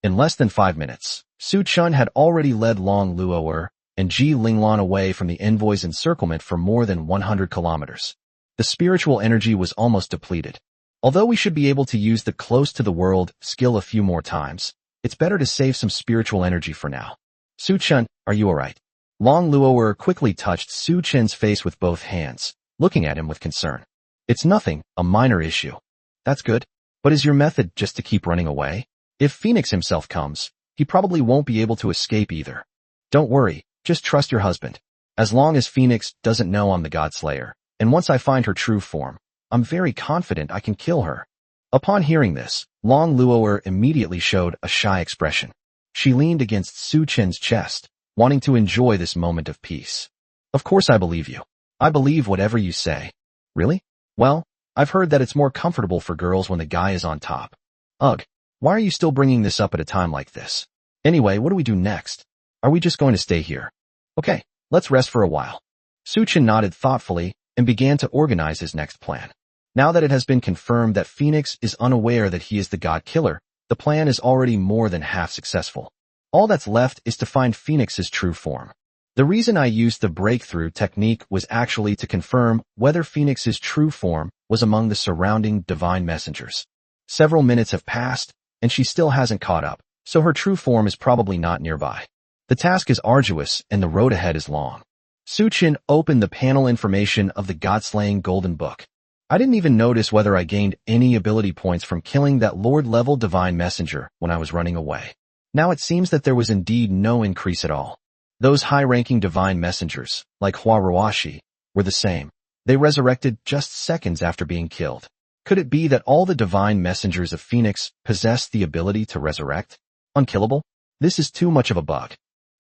In less than 5 minutes, Su-chun had already led Long Luo'er and Ji Linglan away from the envoy's encirclement for more than 100 kilometers. The spiritual energy was almost depleted. Although we should be able to use the close to the world skill a few more times, it's better to save some spiritual energy for now. Su-chun, are you alright? Long Luo'er quickly touched Su-chun's face with both hands, looking at him with concern. It's nothing, a minor issue. That's good. But is your method just to keep running away? If Phoenix himself comes, he probably won't be able to escape either. Don't worry, just trust your husband. As long as Phoenix doesn't know I'm the God Slayer, and once I find her true form, I'm very confident I can kill her. Upon hearing this, Long Luo'er immediately showed a shy expression. She leaned against Su-chun's chest, wanting to enjoy this moment of peace. Of course I believe you. I believe whatever you say. Really? Well, I've heard that it's more comfortable for girls when the guy is on top. Ugh, why are you still bringing this up at a time like this? Anyway, what do we do next? Are we just going to stay here? Okay, let's rest for a while. Su-chun nodded thoughtfully and began to organize his next plan. Now that it has been confirmed that Phoenix is unaware that he is the God Killer, the plan is already more than half successful. All that's left is to find Phoenix's true form. The reason I used the breakthrough technique was actually to confirm whether Phoenix's true form was among the surrounding divine messengers. Several minutes have passed, and she still hasn't caught up, so her true form is probably not nearby. The task is arduous, and the road ahead is long. Su-chun opened the panel information of the God-slaying Golden Book. I didn't even notice whether I gained any ability points from killing that Lord-level divine messenger when I was running away. Now it seems that there was indeed no increase at all. Those high-ranking divine messengers, like Hua Ruashi, were the same. They resurrected just seconds after being killed. Could it be that all the divine messengers of Phoenix possessed the ability to resurrect? Unkillable? This is too much of a bug.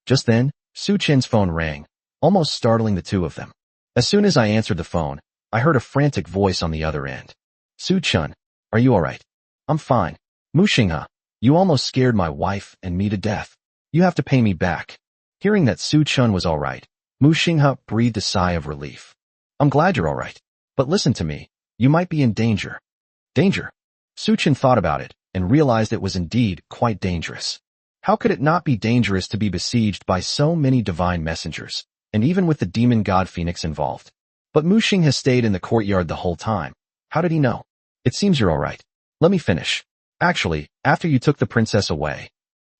Just then, Su-chun's phone rang, almost startling the two of them. As soon as I answered the phone, I heard a frantic voice on the other end. Su-chun, are you alright? I'm fine. Mu-shingha, you almost scared my wife and me to death. You have to pay me back. Hearing that Su-chun was alright, Mu-shingha breathed a sigh of relief. I'm glad you're alright. But listen to me, you might be in danger. Danger? Su-chun thought about it and realized it was indeed quite dangerous. How could it not be dangerous to be besieged by so many divine messengers, and even with the demon god Phoenix involved? But Mu-shing has stayed in the courtyard the whole time. How did he know? It seems you're alright. Let me finish. Actually, after you took the princess away.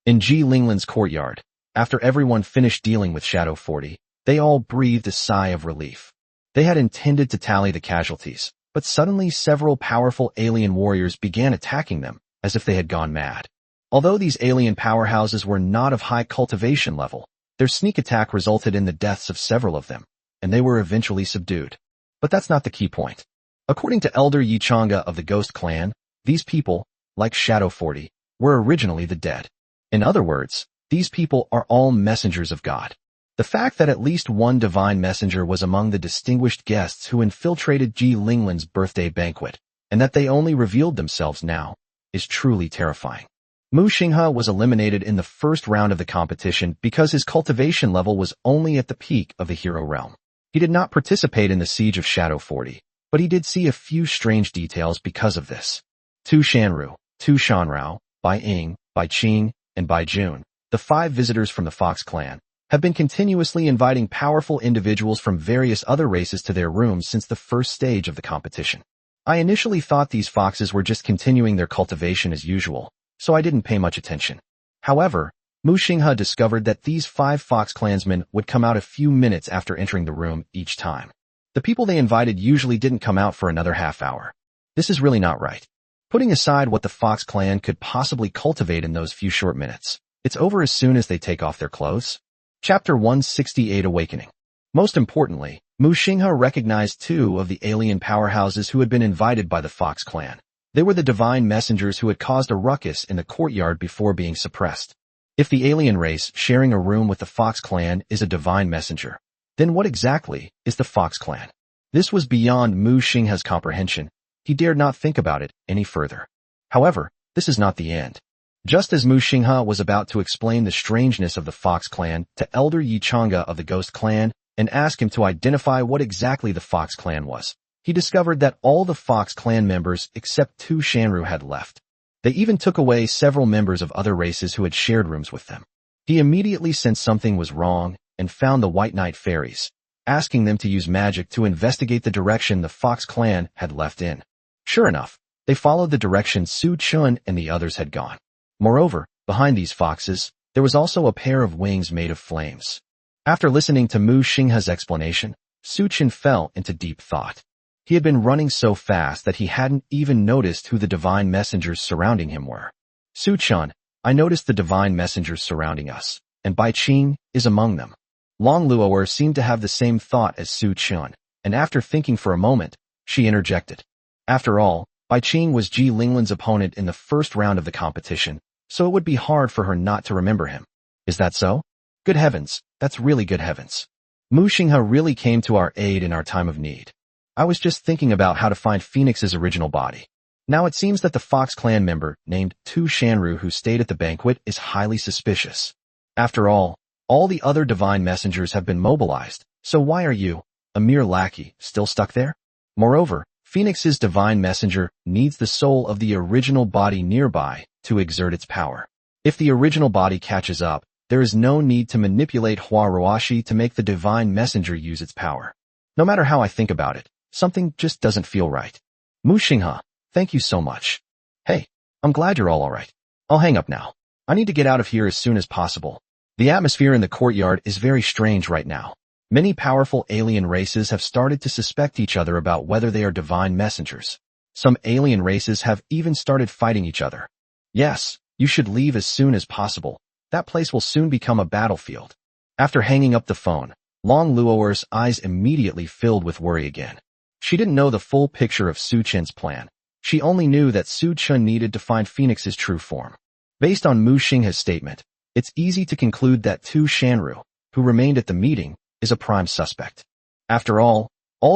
In Ji Linglan's courtyard, after everyone finished dealing with Shadow 40, they all breathed a sigh of relief. They had intended to tally the casualties, but suddenly several powerful alien warriors began attacking them, as if they had gone mad. Although these alien powerhouses were not of high cultivation level, their sneak attack resulted in the deaths of several of them, and they were eventually subdued. But that's not the key point. According to Elder Yi Chang'e of the Ghost Clan, these people, like Shadow 40, were originally the dead. In other words, these people are all messengers of God. The fact that at least one divine messenger was among the distinguished guests who infiltrated Ji Linglan's birthday banquet, and that they only revealed themselves now, is truly terrifying. Mu-shingha was eliminated in the first round of the competition because his cultivation level was only at the peak of the hero realm. He did not participate in the siege of Shadow 40, but he did see a few strange details because of this. Tu Shanru, Tu Shanrao, Bai Ying, Bai Qing, and Bai Jun, the 5 visitors from the Fox clan, have been continuously inviting powerful individuals from various other races to their rooms since the first stage of the competition. I initially thought these foxes were just continuing their cultivation as usual, so I didn't pay much attention. However, Mu-shingha discovered that these 5 Fox clansmen would come out a few minutes after entering the room each time. The people they invited usually didn't come out for another half hour. This is really not right. Putting aside what the Fox clan could possibly cultivate in those few short minutes, it's over as soon as they take off their clothes. Chapter 168 Awakening. Most importantly, Mu Xinghe recognized two of the alien powerhouses who had been invited by the Fox clan. They were the divine messengers who had caused a ruckus in the courtyard before being suppressed. If the alien race sharing a room with the Fox clan is a divine messenger, then what exactly is the Fox clan? This was beyond Mu Xinghe's comprehension. He dared not think about it any further. However, this is not the end. Just as Mu Xinghe was about to explain the strangeness of the Fox clan to Elder Yi Chang'e of the Ghost clan and ask him to identify what exactly the Fox clan was, he discovered that all the Fox clan members except two Shanru had left. They even took away several members of other races who had shared rooms with them. He immediately sensed something was wrong and found the White Knight fairies, asking them to use magic to investigate the direction the Fox clan had left in. Sure enough, they followed the direction Su Chun and the others had gone. Moreover, behind these foxes, there was also a pair of wings made of flames. After listening to Mu Xinghe's explanation, Su Chun fell into deep thought. He had been running so fast that he hadn't even noticed who the divine messengers surrounding him were. Su Chun, I noticed the divine messengers surrounding us, and Bai Qing is among them. Long Luo'er seemed to have the same thought as Su Chun, and after thinking for a moment, she interjected. After all, Bai Qing was Ji Linglan's opponent in the first round of the competition, so it would be hard for her not to remember him. Is that so? Good heavens, that's really good heavens. Mu Xinghe really came to our aid in our time of need. I was just thinking about how to find Phoenix's original body. Now it seems that the Fox clan member named Tu Shanru who stayed at the banquet is highly suspicious. After all the other divine messengers have been mobilized, so why are you, a mere lackey, still stuck there? Moreover, Phoenix's divine messenger needs the soul of the original body nearby to exert its power. If the original body catches up, there is no need to manipulate Hua Roashi to make the divine messenger use its power. No matter how I think about it, something just doesn't feel right. Mu Xinghe, thank you so much. Hey, I'm glad you're all alright. I'll hang up now. I need to get out of here as soon as possible. The atmosphere in the courtyard is very strange right now. Many powerful alien races have started to suspect each other about whether they are divine messengers. Some alien races have even started fighting each other. Yes, you should leave as soon as possible. That place will soon become a battlefield. After hanging up the phone, Long Luo'er's eyes immediately filled with worry again. She didn't know the full picture of Su Chun's plan. She only knew that Su Chun needed to find Phoenix's true form. Based on Mu Xinghe's statement, it's easy to conclude that Tu Shanru, who remained at the meeting, is a prime suspect. After all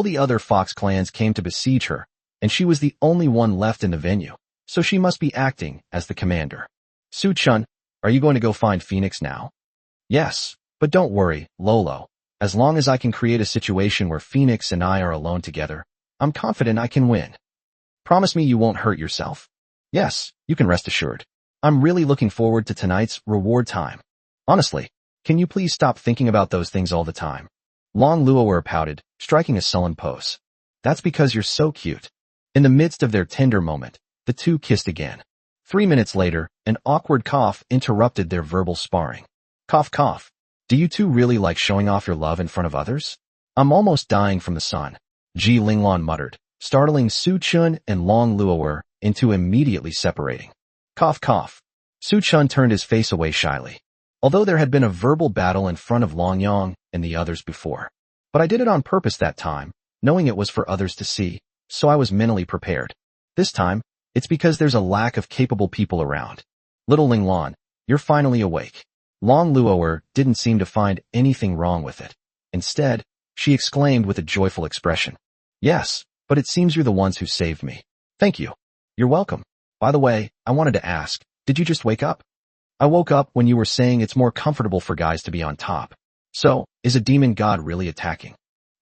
the other Fox clans came to besiege her, and she was the only one left in the venue, so she must be acting as the commander. Su Chun, are you going to go find Phoenix now? Yes, but don't worry, Lolo. As long as I can create a situation where Phoenix and I are alone together, I'm confident I can win. Promise me you won't hurt yourself. Yes, you can rest assured. I'm really looking forward to tonight's reward time. Honestly, can you please stop thinking about those things all the time? Long Luo'er pouted, striking a sullen pose. That's because you're so cute. In the midst of their tender moment, the two kissed again. 3 minutes later, an awkward cough interrupted their verbal sparring. Cough cough. Do you two really like showing off your love in front of others? I'm almost dying from the sun, Ji Linglan muttered, startling Su Chun and Long Luo'er into immediately separating. Cough cough. Su Chun turned his face away shyly. Although there had been a verbal battle in front of Long Yang and the others before. But I did it on purpose that time, knowing it was for others to see, so I was mentally prepared. This time, it's because there's a lack of capable people around. Little Linglan, you're finally awake. Long Luo'er didn't seem to find anything wrong with it. Instead, she exclaimed with a joyful expression. Yes, but it seems you're the ones who saved me. Thank you. You're welcome. By the way, I wanted to ask, did you just wake up? I woke up when you were saying it's more comfortable for guys to be on top. So, is a demon god really attacking?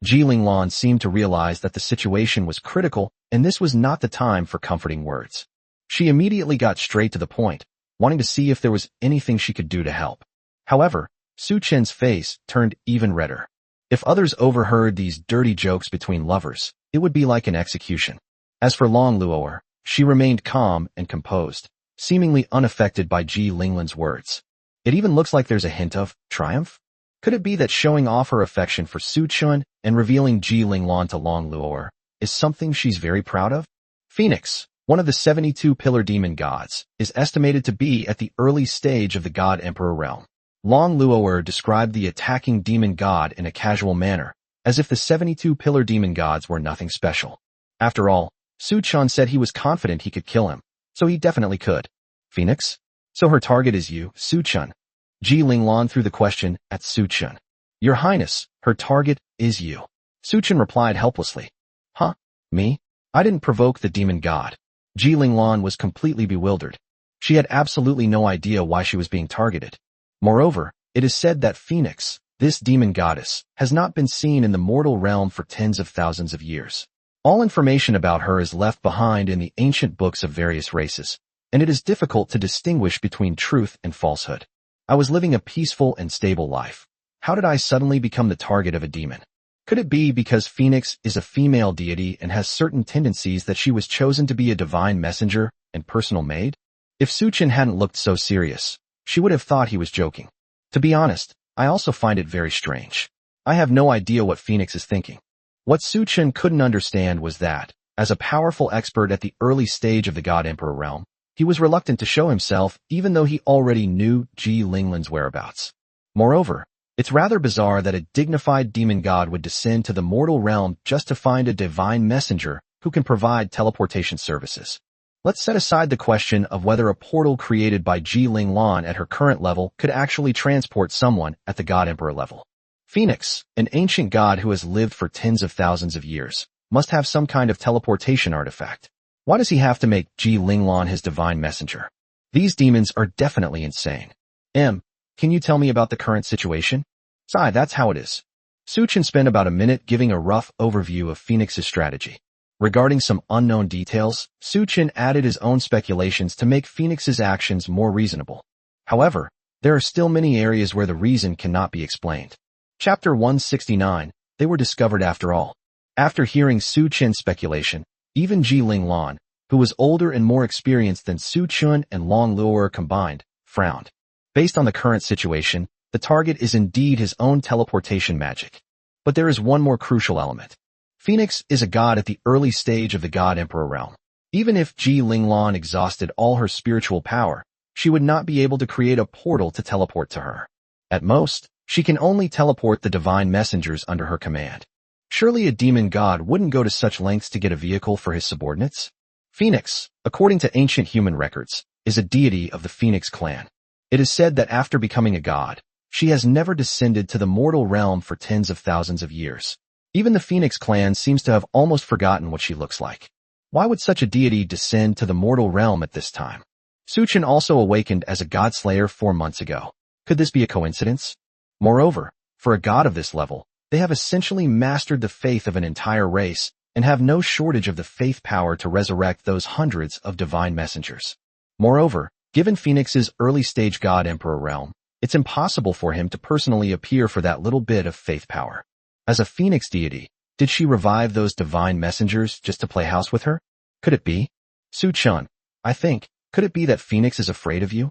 Ji Linglan seemed to realize that the situation was critical and this was not the time for comforting words. She immediately got straight to the point, wanting to see if there was anything she could do to help. However, Su Chen's face turned even redder. If others overheard these dirty jokes between lovers, it would be like an execution. As for Long Luo'er, she remained calm and composed, seemingly unaffected by Ji Linglan's words. It even looks like there's a hint of triumph. Could it be that showing off her affection for Su Chun and revealing Ji Linglan to Long Luo'er is something she's very proud of? Phoenix, one of the 72 pillar demon gods, is estimated to be at the early stage of the God Emperor realm. Long Luo'er described the attacking demon god in a casual manner, as if the 72 pillar demon gods were nothing special. After all, Su-chun said he was confident he could kill him, so he definitely could. Phoenix? So her target is you, Su-chun. Ji Linglan threw the question at Su-chun. Your Highness, her target is you. Su-chun replied helplessly. Huh? Me? I didn't provoke the demon god. Ji Linglan was completely bewildered. She had absolutely no idea why she was being targeted. Moreover, it is said that Phoenix, this demon goddess, has not been seen in the mortal realm for tens of thousands of years. All information about her is left behind in the ancient books of various races, and it is difficult to distinguish between truth and falsehood. I was living a peaceful and stable life. How did I suddenly become the target of a demon? Could it be because Phoenix is a female deity and has certain tendencies that she was chosen to be a divine messenger and personal maid? If Su-chun hadn't looked so serious, she would have thought he was joking. To be honest, I also find it very strange. I have no idea what Phoenix is thinking. What Su-chun couldn't understand was that, as a powerful expert at the early stage of the God-Emperor realm, he was reluctant to show himself even though he already knew Ji Linglan's whereabouts. Moreover, it's rather bizarre that a dignified demon god would descend to the mortal realm just to find a divine messenger who can provide teleportation services. Let's set aside the question of whether a portal created by Ji Linglan at her current level could actually transport someone at the God-Emperor level. Phoenix, an ancient god who has lived for tens of thousands of years, must have some kind of teleportation artifact. Why does he have to make Ji Linglan his divine messenger? These demons are definitely insane. Can you tell me about the current situation? Sai, that's how it is. Su-chun spent about a minute giving a rough overview of Phoenix's strategy. Regarding some unknown details, Su-chun added his own speculations to make Phoenix's actions more reasonable. However, there are still many areas where the reason cannot be explained. Chapter 169, they were discovered after all. After hearing Su-chun's speculation, even Ji Linglan, who was older and more experienced than Su-chun and Long Luo'er combined, frowned. Based on the current situation, the target is indeed his own teleportation magic. But there is one more crucial element. Phoenix is a god at the early stage of the God-Emperor realm. Even if Ji Linglan exhausted all her spiritual power, she would not be able to create a portal to teleport to her. At most, she can only teleport the divine messengers under her command. Surely a demon god wouldn't go to such lengths to get a vehicle for his subordinates? Phoenix, according to ancient human records, is a deity of the Phoenix clan. It is said that after becoming a god, she has never descended to the mortal realm for tens of thousands of years. Even the Phoenix clan seems to have almost forgotten what she looks like. Why would such a deity descend to the mortal realm at this time? Su-chun also awakened as a god-slayer 4 months ago. Could this be a coincidence? Moreover, for a god of this level, they have essentially mastered the faith of an entire race and have no shortage of the faith power to resurrect those hundreds of divine messengers. Moreover, given Phoenix's early-stage God-Emperor realm, it's impossible for him to personally appear for that little bit of faith power. As a Phoenix deity, did she revive those divine messengers just to play house with her? Could it be? Su-chun, could it be that Phoenix is afraid of you?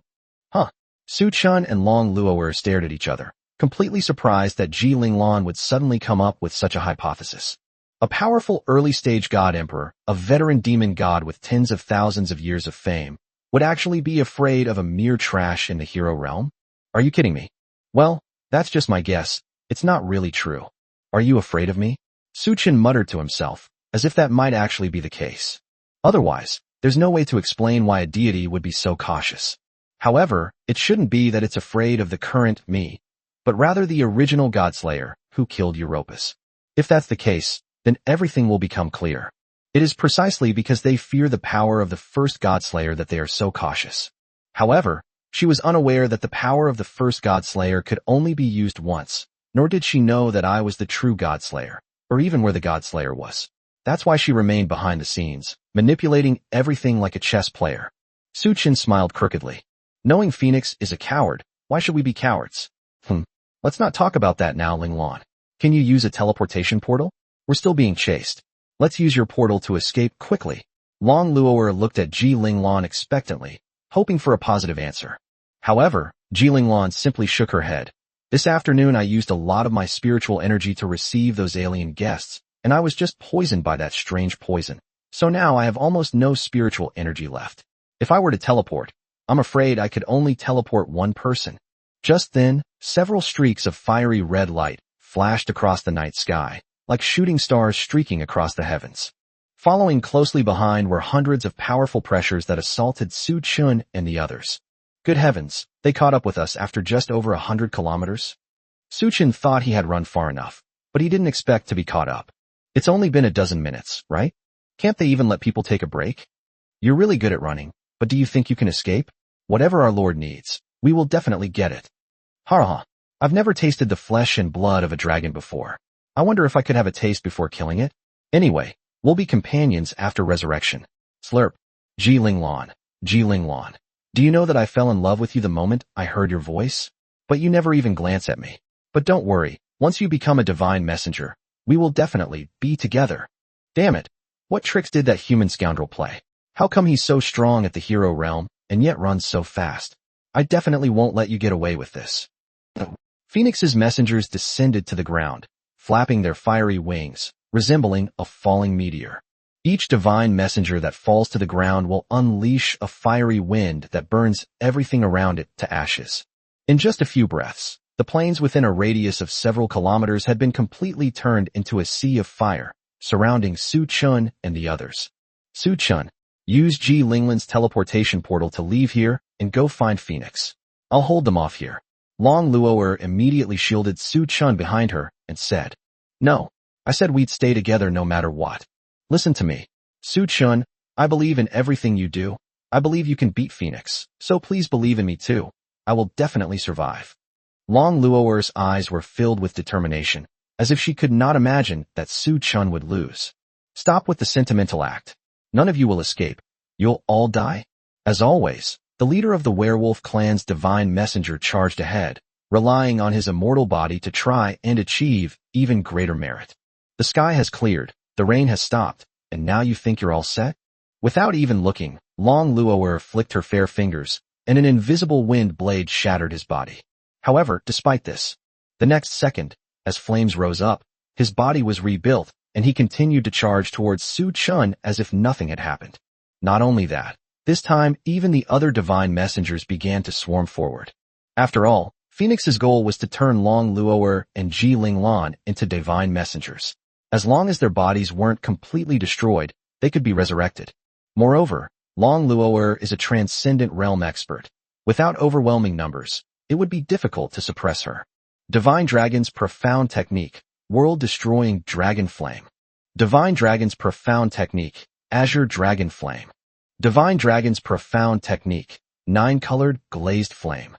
Huh. Su-chun and Long Luo'er stared at each other, completely surprised that Ji Linglan would suddenly come up with such a hypothesis. A powerful early-stage god-emperor, a veteran demon god with tens of thousands of years of fame, would actually be afraid of a mere trash in the hero realm? Are you kidding me? Well, that's just my guess. It's not really true. Are you afraid of me? Su-chun muttered to himself, as if that might actually be the case. Otherwise, there's no way to explain why a deity would be so cautious. However, it shouldn't be that it's afraid of the current me, but rather the original Godslayer who killed Europus. If that's the case, then everything will become clear. It is precisely because they fear the power of the first Godslayer that they are so cautious. However, she was unaware that the power of the first Godslayer could only be used once, nor did she know that I was the true Godslayer, or even where the Godslayer was. That's why she remained behind the scenes, manipulating everything like a chess player. Su-chun smiled crookedly. Knowing Phoenix is a coward, why should we be cowards? Let's not talk about that now, Linglan. Can you use a teleportation portal? We're still being chased. Let's use your portal to escape quickly. Long Luo'er looked at Ji Linglan expectantly, hoping for a positive answer. However, Ji Linglan simply shook her head. This afternoon I used a lot of my spiritual energy to receive those alien guests, and I was just poisoned by that strange poison. So now I have almost no spiritual energy left. If I were to teleport, I'm afraid I could only teleport one person. Just then, several streaks of fiery red light flashed across the night sky, like shooting stars streaking across the heavens. Following closely behind were hundreds of powerful pressures that assaulted Su Chun and the others. Good heavens, they caught up with us after just over 100 kilometers? Su Chun thought he had run far enough, but he didn't expect to be caught up. It's only been a dozen minutes, right? Can't they even let people take a break? You're really good at running, but do you think you can escape? Whatever our Lord needs, we will definitely get it. Ha! I've never tasted the flesh and blood of a dragon before. I wonder if I could have a taste before killing it? Anyway, we'll be companions after resurrection. Slurp. Ji Ling Lan. Ji Ling Lan. Do you know that I fell in love with you the moment I heard your voice? But you never even glance at me. But don't worry, once you become a divine messenger, we will definitely be together. Damn it. What tricks did that human scoundrel play? How come he's so strong at the hero realm, and yet runs so fast? I definitely won't let you get away with this. Phoenix's messengers descended to the ground, flapping their fiery wings, resembling a falling meteor. Each divine messenger that falls to the ground will unleash a fiery wind that burns everything around it to ashes. In just a few breaths, the plains within a radius of several kilometers had been completely turned into a sea of fire, surrounding Su Chun and the others. Su Chun, use Ji Linglan's teleportation portal to leave here and go find Phoenix. I'll hold them off here. Long Luo'er immediately shielded Su Chun behind her and said, No, I said we'd stay together no matter what. Listen to me. Su Chun, I believe in everything you do. I believe you can beat Phoenix, so please believe in me too. I will definitely survive. Long Luo'er's eyes were filled with determination, as if she could not imagine that Su Chun would lose. Stop with the sentimental act. None of you will escape. You'll all die. As always, the leader of the werewolf clan's divine messenger charged ahead, relying on his immortal body to try and achieve even greater merit. The sky has cleared, the rain has stopped, and now you think you're all set? Without even looking, Long Luo'er flicked her fair fingers, and an invisible wind blade shattered his body. However, despite this, the next second, as flames rose up, his body was rebuilt, and he continued to charge towards Su Chun as if nothing had happened. Not only that, this time even the other divine messengers began to swarm forward. After all, Phoenix's goal was to turn Long Luo'er and Ji Ling Lan into divine messengers. As long as their bodies weren't completely destroyed, they could be resurrected. Moreover, Long Luo'er is a transcendent realm expert. Without overwhelming numbers, it would be difficult to suppress her. Divine Dragon's profound technique, world-destroying dragon flame. Divine Dragon's profound technique, azure dragon flame. Divine Dragon's profound technique, 9-colored glazed flame.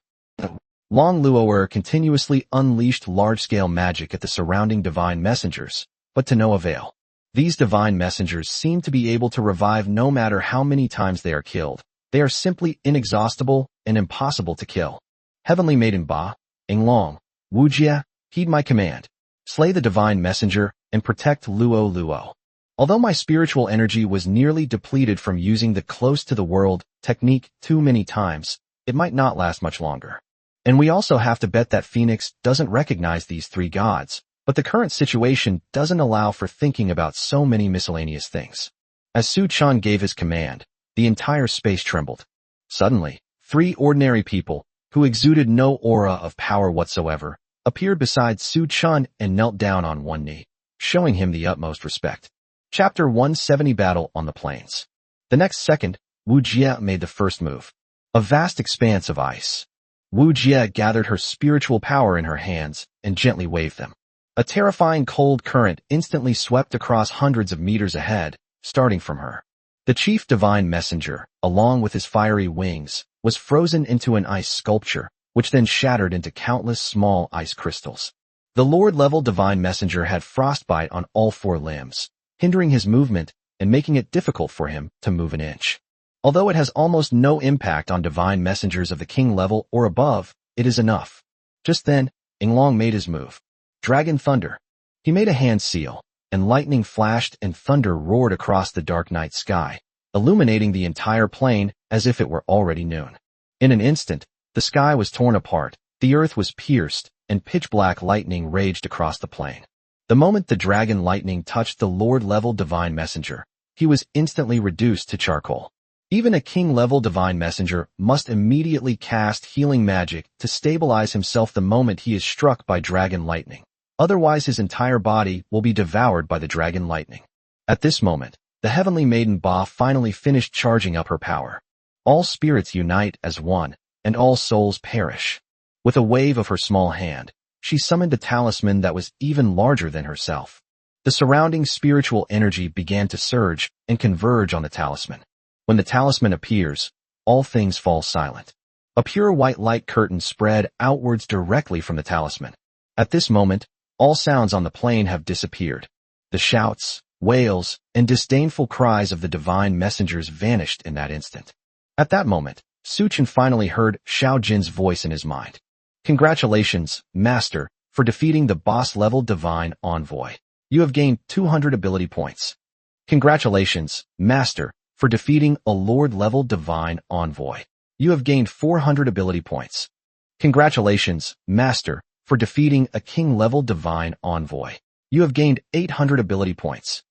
Long Luo'er continuously unleashed large-scale magic at the surrounding divine messengers, but to no avail. These divine messengers seem to be able to revive no matter how many times they are killed. They are simply inexhaustible and impossible to kill. Heavenly Maiden Ba, Englong, Wujia, heed my command. Slay the divine messenger and protect Luo. Although my spiritual energy was nearly depleted from using the close to the world technique too many times, it might not last much longer. And we also have to bet that Phoenix doesn't recognize these three gods, but the current situation doesn't allow for thinking about so many miscellaneous things. As Su Chun gave his command, the entire space trembled. Suddenly, three ordinary people, who exuded no aura of power whatsoever, appeared beside Su Chun and knelt down on one knee, showing him the utmost respect. Chapter 170 Battle on the Plains. The next second, Wu Jie made the first move. A vast expanse of ice. Wu Jie gathered her spiritual power in her hands and gently waved them. A terrifying cold current instantly swept across hundreds of meters ahead, starting from her. The chief divine messenger, along with his fiery wings, was frozen into an ice sculpture, which then shattered into countless small ice crystals. The Lord-level divine messenger had frostbite on all four limbs, hindering his movement and making it difficult for him to move an inch. Although it has almost no impact on divine messengers of the king level or above, it is enough. Just then, Englong made his move. Dragon Thunder. He made a hand seal, and lightning flashed and thunder roared across the dark night sky, illuminating the entire plain as if it were already noon. In an instant, the sky was torn apart, the earth was pierced, and pitch-black lightning raged across the plain. The moment the dragon lightning touched the Lord-level divine messenger, he was instantly reduced to charcoal. Even a king-level divine messenger must immediately cast healing magic to stabilize himself the moment he is struck by dragon lightning. Otherwise his entire body will be devoured by the dragon lightning. At this moment, the heavenly maiden Ba finally finished charging up her power. All spirits unite as one, and all souls perish. With a wave of her small hand, she summoned a talisman that was even larger than herself. The surrounding spiritual energy began to surge and converge on the talisman. When the talisman appears, all things fall silent. A pure white light curtain spread outwards directly from the talisman. At this moment, all sounds on the plain have disappeared. The shouts, wails, and disdainful cries of the divine messengers vanished in that instant. At that moment, Suchin finally heard Xiao Jin's voice in his mind. Congratulations, Master, for defeating the boss-level divine envoy. You have gained 200 ability points. Congratulations, Master, for defeating a Lord-level divine envoy. You have gained 400 ability points. Congratulations, Master, for defeating a King-level divine envoy. You have gained 800 ability points.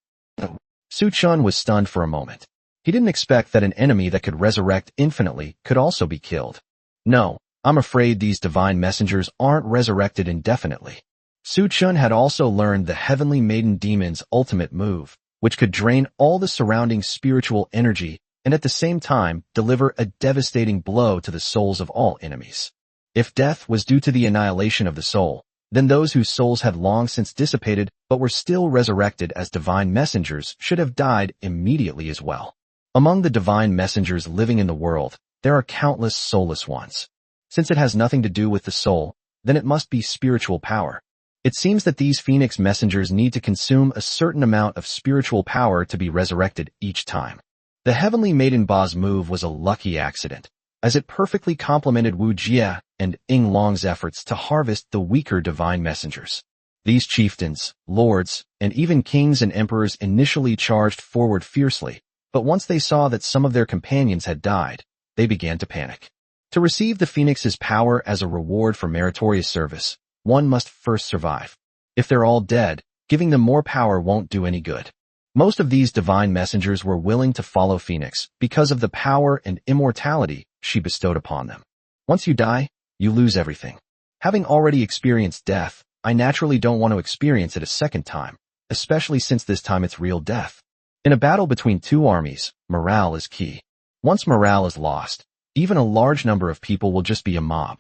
Su Chun was stunned for a moment. He didn't expect that an enemy that could resurrect infinitely could also be killed. No, I'm afraid these divine messengers aren't resurrected indefinitely. Su Chun had also learned the Heavenly Maiden Demon's ultimate move, which could drain all the surrounding spiritual energy and at the same time deliver a devastating blow to the souls of all enemies. If death was due to the annihilation of the soul, then those whose souls had long since dissipated but were still resurrected as divine messengers should have died immediately as well. Among the divine messengers living in the world, there are countless soulless ones. Since it has nothing to do with the soul, then it must be spiritual power. It seems that these phoenix messengers need to consume a certain amount of spiritual power to be resurrected each time. The Heavenly Maiden Ba's move was a lucky accident, as it perfectly complemented Wu Jie and Ying Long's efforts to harvest the weaker divine messengers. These chieftains, lords, and even kings and emperors initially charged forward fiercely, but once they saw that some of their companions had died, they began to panic. To receive the phoenix's power as a reward for meritorious service, one must first survive. If they're all dead, giving them more power won't do any good. Most of these divine messengers were willing to follow Phoenix because of the power and immortality she bestowed upon them. Once you die, you lose everything. Having already experienced death, I naturally don't want to experience it a second time, especially since this time it's real death. In a battle between two armies, morale is key. Once morale is lost, even a large number of people will just be a mob.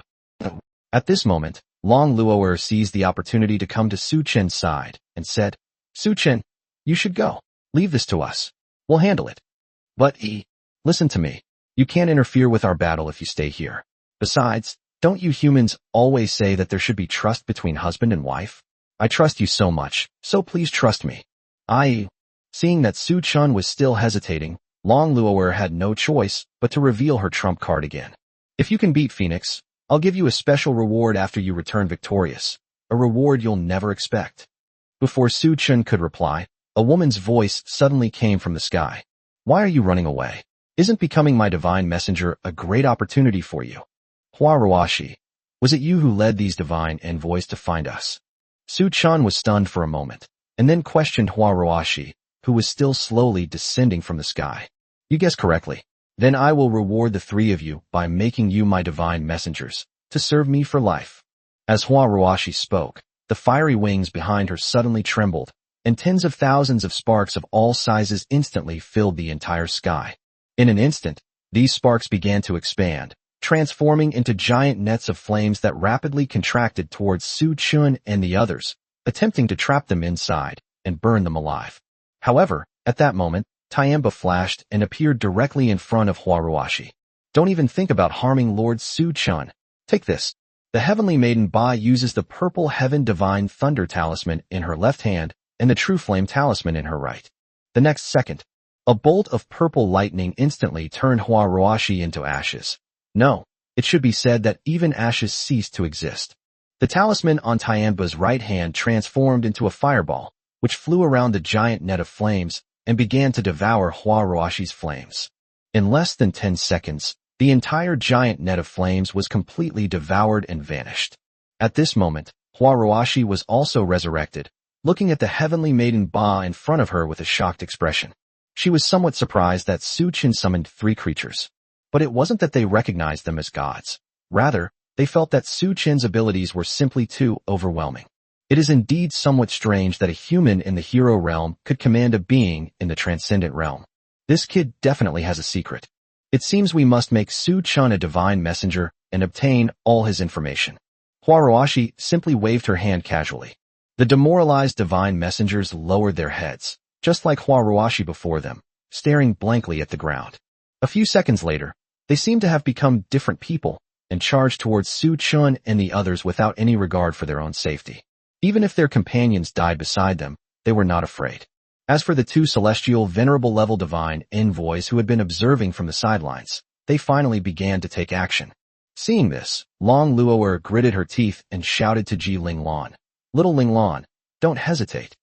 At this moment, Long Luo'er seized the opportunity to come to Su Chen's side and said, Su Chen, you should go. Leave this to us. We'll handle it. But listen to me. You can't interfere with our battle if you stay here. Besides, don't you humans always say that there should be trust between husband and wife? I trust you so much, so please trust me. Seeing that Su Chun was still hesitating, Long Luo'er had no choice but to reveal her trump card again. If you can beat Phoenix, I'll give you a special reward after you return victorious, a reward you'll never expect. Before Su Chun could reply, a woman's voice suddenly came from the sky. Why are you running away? Isn't becoming my divine messenger a great opportunity for you? Hua Ruashi, was it you who led these divine envoys to find us? Su Chun was stunned for a moment, and then questioned Hua Ruashi, who was still slowly descending from the sky. You guessed correctly. Then I will reward the three of you by making you my divine messengers, to serve me for life. As Hua Ruashi spoke, the fiery wings behind her suddenly trembled, and tens of thousands of sparks of all sizes instantly filled the entire sky. In an instant, these sparks began to expand, transforming into giant nets of flames that rapidly contracted towards Su Chun and the others, attempting to trap them inside and burn them alive. However, at that moment, Tiamba flashed and appeared directly in front of Hua Ruashi. Don't even think about harming Lord Su Chun. Take this. The Heavenly Maiden Ba uses the Purple Heaven Divine Thunder Talisman in her left hand and the True Flame Talisman in her right. The next second, a bolt of purple lightning instantly turned Hua Ruashi into ashes. No, it should be said that even ashes ceased to exist. The talisman on Tiamba's right hand transformed into a fireball, which flew around the giant net of flames and began to devour Hua Ruashi's flames. In less than 10 seconds, the entire giant net of flames was completely devoured and vanished. At this moment, Hua Ruashi was also resurrected, looking at the Heavenly Maiden Ba in front of her with a shocked expression. She was somewhat surprised that Su Chin summoned 3 creatures. But it wasn't that they recognized them as gods. Rather, they felt that Su Chin's abilities were simply too overwhelming. It is indeed somewhat strange that a human in the hero realm could command a being in the transcendent realm. This kid definitely has a secret. It seems we must make Su-chun a divine messenger and obtain all his information. Huarashi simply waved her hand casually. The demoralized divine messengers lowered their heads, just like Huarashi before them, staring blankly at the ground. A few seconds later, they seemed to have become different people and charged towards Su-chun and the others without any regard for their own safety. Even if their companions died beside them, they were not afraid. As for the two celestial venerable-level divine envoys who had been observing from the sidelines, they finally began to take action. Seeing this, Long Luo'er gritted her teeth and shouted to Ji Linglan, "Little Linglan, don't hesitate."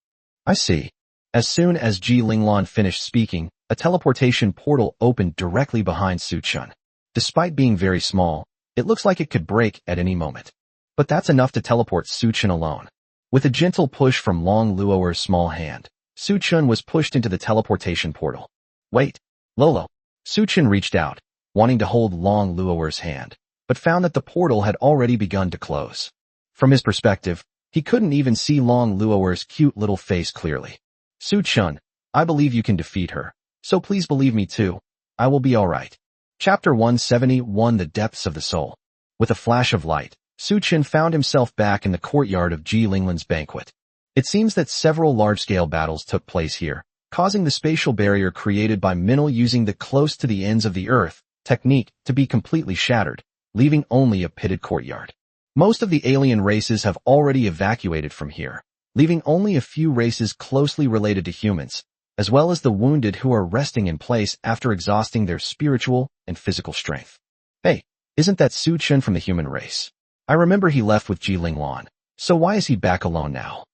"I see." As soon as Ji Linglan finished speaking, a teleportation portal opened directly behind Su-chun. Despite being very small, it looks like it could break at any moment. But that's enough to teleport Su-chun alone. With a gentle push from Long Luo'er's small hand, Su-chun was pushed into the teleportation portal. "Wait, Lolo." Su-chun reached out, wanting to hold Long Luo'er's hand, but found that the portal had already begun to close. From his perspective, he couldn't even see Long Luo'er's cute little face clearly. "Su-chun, I believe you can defeat her, so please believe me too. I will be alright." Chapter 171 The Depths of the Soul. With a flash of light, Su-chun found himself back in the courtyard of Ji Linglan's banquet. It seems that several large-scale battles took place here, causing the spatial barrier created by Minil using the close to the ends of the earth technique to be completely shattered, leaving only a pitted courtyard. Most of the alien races have already evacuated from here, leaving only a few races closely related to humans, as well as the wounded who are resting in place after exhausting their spiritual and physical strength. "Hey, isn't that Su-chun from the human race? I remember he left with Ji Linglan, so why is he back alone now?"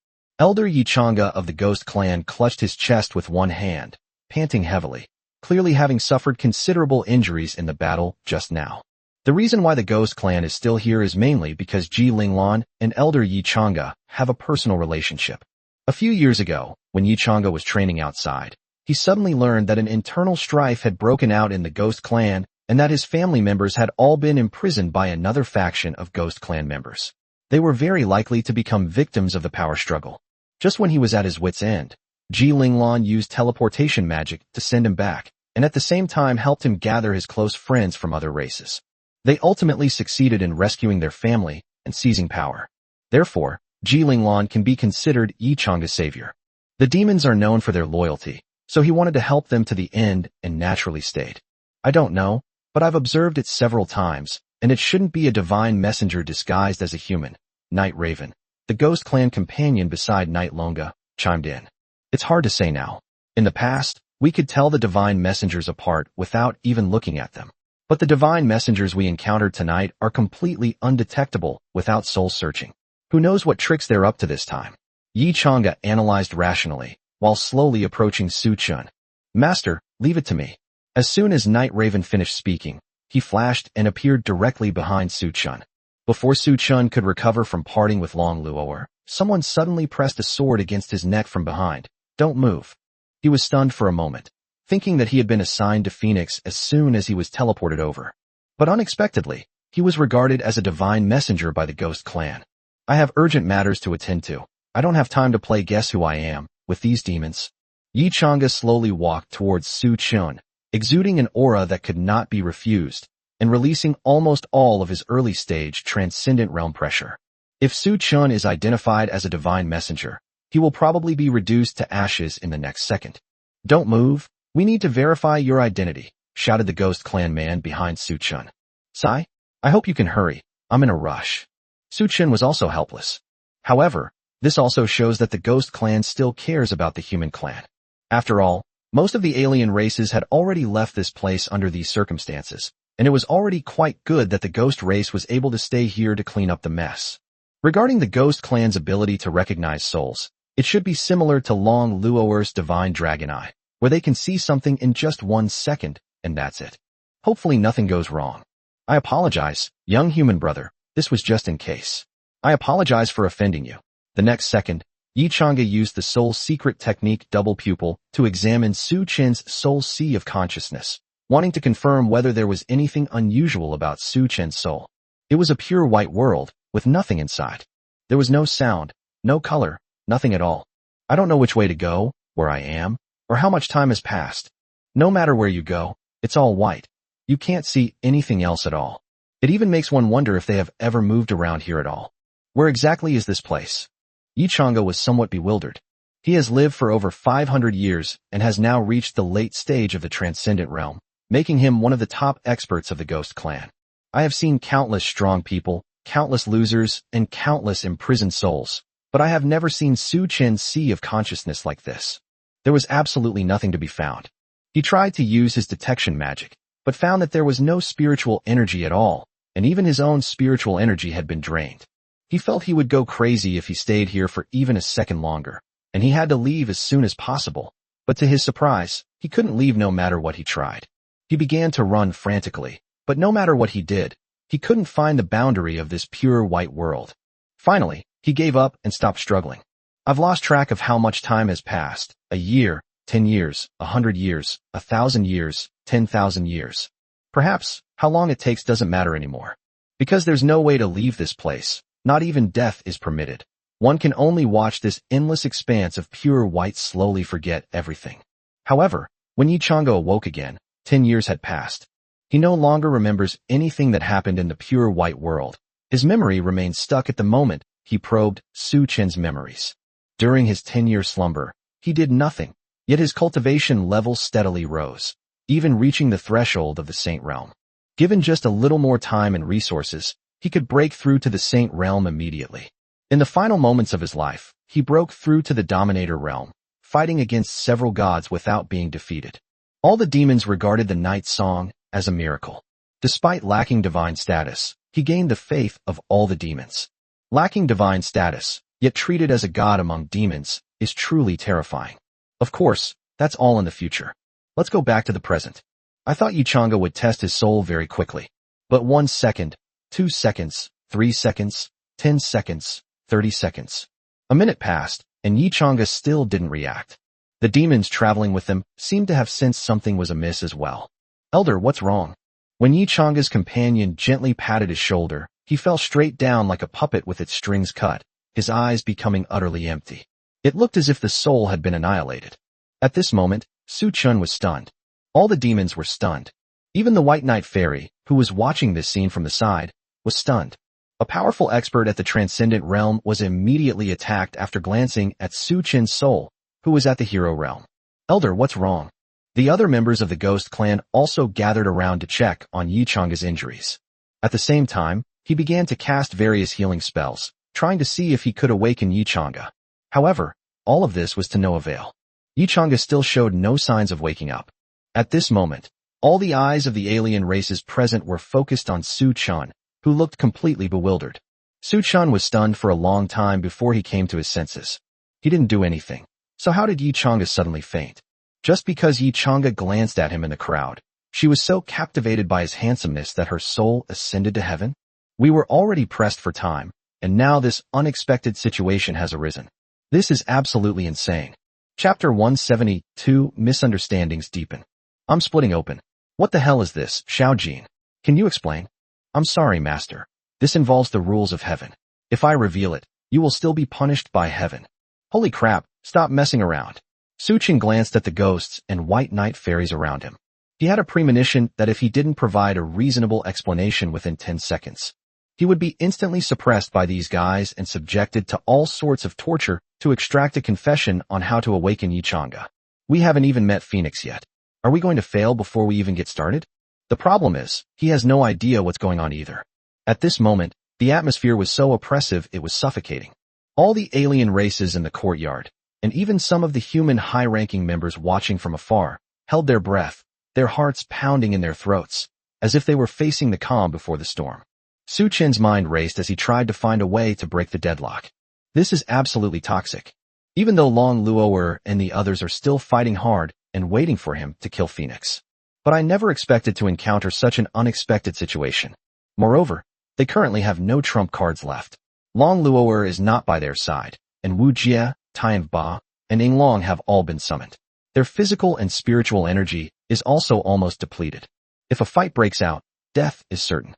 Elder Yichanga of the Ghost Clan clutched his chest with one hand, panting heavily, clearly having suffered considerable injuries in the battle just now. The reason why the Ghost Clan is still here is mainly because Ji Linglan and Elder Yichanga have a personal relationship. A few years ago, when Yichanga was training outside, he suddenly learned that an internal strife had broken out in the Ghost Clan and that his family members had all been imprisoned by another faction of Ghost Clan members. They were very likely to become victims of the power struggle. Just when he was at his wit's end, Ji Linglan used teleportation magic to send him back, and at the same time helped him gather his close friends from other races. They ultimately succeeded in rescuing their family and seizing power. Therefore, Ji Linglan can be considered Yichanga's savior. The demons are known for their loyalty, so he wanted to help them to the end and naturally stayed. "I don't know, but I've observed it several times, and it shouldn't be a divine messenger disguised as a human." Night Raven, the Ghost Clan companion beside Night Longa, chimed in. "It's hard to say now. In the past, we could tell the divine messengers apart without even looking at them. But the divine messengers we encountered tonight are completely undetectable without soul searching. Who knows what tricks they're up to this time?" Yichanga analyzed rationally, while slowly approaching Su-chun. "Master, leave it to me." As soon as Night Raven finished speaking, he flashed and appeared directly behind Su-chun. Before Su-chun could recover from parting with Long Luo'er, someone suddenly pressed a sword against his neck from behind. "Don't move." He was stunned for a moment, thinking that he had been assigned to Phoenix as soon as he was teleported over. But unexpectedly, he was regarded as a divine messenger by the Ghost Clan. "I have urgent matters to attend to. I don't have time to play guess who I am with these demons." Yichanga slowly walked towards Su-chun, exuding an aura that could not be refused, and releasing almost all of his early-stage transcendent realm pressure. If Su-chun is identified as a divine messenger, he will probably be reduced to ashes in the next second. "Don't move. We need to verify your identity," shouted the Ghost Clan man behind Su-chun. "Sai, I hope you can hurry. I'm in a rush." Su-chun was also helpless. However, this also shows that the Ghost Clan still cares about the human clan. After all, most of the alien races had already left this place under these circumstances, and it was already quite good that the Ghost race was able to stay here to clean up the mess. Regarding the Ghost Clan's ability to recognize souls, it should be similar to Long Luo'er's Divine Dragon Eye, where they can see something in just 1 second, and that's it. Hopefully nothing goes wrong. "I apologize, young human brother, this was just in case. I apologize for offending you." The next second, Yichanga used the soul secret technique double pupil to examine Su-chun's soul sea of consciousness, wanting to confirm whether there was anything unusual about Su-chun's soul. It was a pure white world, with nothing inside. There was no sound, No color, nothing at all. I don't know which way to go, where I am, or how much time has passed. No matter where you go, it's all white. You can't see anything else at all. It even makes one wonder if they have ever moved around here at all. Where exactly is this place? Yi Chang'e was somewhat bewildered. He has lived for over 500 years and has now reached the late stage of the transcendent realm, making him one of the top experts of the ghost clan. I have seen countless strong people, countless losers, and countless imprisoned souls, but I have never seen Su Chen's sea of consciousness like this. There was absolutely nothing to be found. He tried to use his detection magic, but found that there was no spiritual energy at all, and even his own spiritual energy had been drained. He felt he would go crazy if he stayed here for even a second longer, and he had to leave as soon as possible, but to his surprise, he couldn't leave no matter what he tried. He began to run frantically, but no matter what he did, he couldn't find the boundary of this pure white world. Finally, he gave up and stopped struggling. I've lost track of how much time has passed, a year, 10 years, 100 years, 1,000 years, 10,000 years. Perhaps, how long it takes doesn't matter anymore. Because there's no way to leave this place, not even death is permitted. One can only watch this endless expanse of pure white slowly forget everything. However, when Yi Chang'e awoke again, 10 years had passed. He no longer remembers anything that happened in the pure white world. His memory remained stuck at the moment he probed Su Chen's memories. During his 10-year slumber, he did nothing, yet his cultivation level steadily rose, even reaching the threshold of the Saint Realm. Given just a little more time and resources, he could break through to the Saint Realm immediately. In the final moments of his life, he broke through to the Dominator Realm, fighting against several gods without being defeated. All the demons regarded the Night Song as a miracle. Despite lacking divine status, he gained the faith of all the demons. Lacking divine status, yet treated as a god among demons, is truly terrifying. Of course, that's all in the future. Let's go back to the present. I thought Yi Chang'e would test his soul very quickly. But 1 second, 2 seconds, 3 seconds, 10 seconds, 30 seconds. A minute passed, and Yi Chang'e still didn't react. The demons traveling with them seemed to have sensed something was amiss as well. Elder, what's wrong? When Yi Chang'e's companion gently patted his shoulder, he fell straight down like a puppet with its strings cut, his eyes becoming utterly empty. It looked as if the soul had been annihilated. At this moment, Su Chen was stunned. All the demons were stunned. Even the White Knight Fairy, who was watching this scene from the side, was stunned. A powerful expert at the Transcendent Realm was immediately attacked after glancing at Su Chen's soul, who was at the Hero Realm. Elder, what's wrong? The other members of the Ghost Clan also gathered around to check on Yi Chang'e's injuries. At the same time, he began to cast various healing spells, trying to see if he could awaken Yi Chang'e. However, all of this was to no avail. Yi Chang'e still showed no signs of waking up. At this moment, all the eyes of the alien races present were focused on Su Chen, who looked completely bewildered. Su Chen was stunned for a long time before he came to his senses. He didn't do anything. So how did Yi Chang'e suddenly faint? Just because Yi Chang'e glanced at him in the crowd, she was so captivated by his handsomeness that her soul ascended to heaven? We were already pressed for time, and now this unexpected situation has arisen. This is absolutely insane. Chapter 172, Misunderstandings Deepen. I'm splitting open. What the hell is this, Xiaojin? Can you explain? I'm sorry, Master. This involves the rules of heaven. If I reveal it, you will still be punished by heaven. Holy crap, stop messing around. Su Chen glanced at the ghosts and White Knight fairies around him. He had a premonition that if he didn't provide a reasonable explanation within 10 seconds, he would be instantly suppressed by these guys and subjected to all sorts of torture to extract a confession on how to awaken Yi Chang'e. We haven't even met Phoenix yet. Are we going to fail before we even get started? The problem is, he has no idea what's going on either. At this moment, the atmosphere was so oppressive it was suffocating. All the alien races in the courtyard, and even some of the human high-ranking members watching from afar, held their breath, their hearts pounding in their throats, as if they were facing the calm before the storm. Su Chen's mind raced as he tried to find a way to break the deadlock. This is absolutely toxic. Even though Long Luo'er and the others are still fighting hard and waiting for him to kill Phoenix. But I never expected to encounter such an unexpected situation. Moreover, they currently have no trump cards left. Long Luo'er is not by their side, and Wu Jie, Tian Ba, and Ying Long have all been summoned. Their physical and spiritual energy is also almost depleted. If a fight breaks out, death is certain.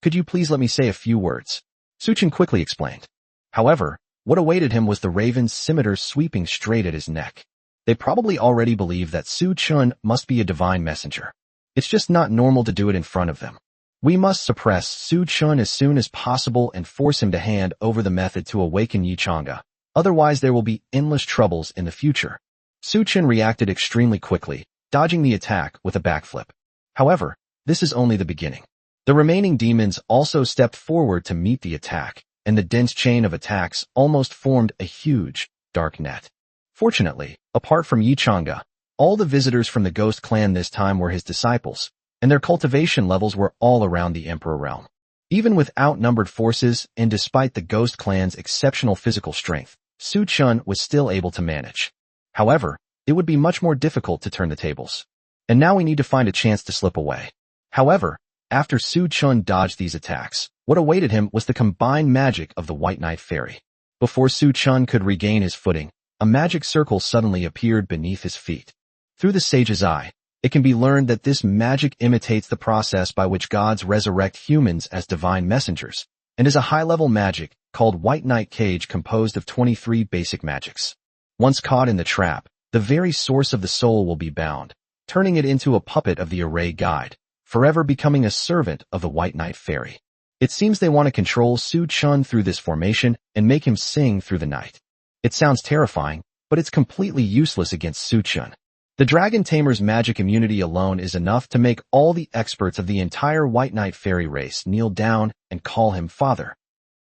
Could you please let me say a few words? Su Chen quickly explained. However, What awaited him was the raven's scimitar sweeping straight at his neck. They probably already believe that Su Chun must be a divine messenger. It's just not normal to do it in front of them. We must suppress Su Chun as soon as possible and force him to hand over the method to awaken Yi Chang'e. Otherwise there will be endless troubles in the future. Su Chun reacted extremely quickly, dodging the attack with a backflip. However, this is only the beginning. The remaining demons also stepped forward to meet the attack, and the dense chain of attacks almost formed a huge, dark net. Fortunately, apart from Yi Chang'e, all the visitors from the Ghost Clan this time were his disciples, and their cultivation levels were all around the Emperor realm. Even with outnumbered forces, and despite the Ghost Clan's exceptional physical strength, Su Chun was still able to manage. However, it would be much more difficult to turn the tables. And now we need to find a chance to slip away. However, after Su Chun dodged these attacks, what awaited him was the combined magic of the White Knight Fairy. Before Su Chun could regain his footing, a magic circle suddenly appeared beneath his feet. Through the sage's eye, it can be learned that this magic imitates the process by which gods resurrect humans as divine messengers, and is a high-level magic called White Knight Cage composed of 23 basic magics. Once caught in the trap, the very source of the soul will be bound, turning it into a puppet of the array guide, forever becoming a servant of the White Knight Fairy. It seems they want to control Su Chun through this formation and make him sing through the night. It sounds terrifying, but it's completely useless against Su Chun. The Dragon Tamer's magic immunity alone is enough to make all the experts of the entire White Knight Fairy race kneel down and call him father.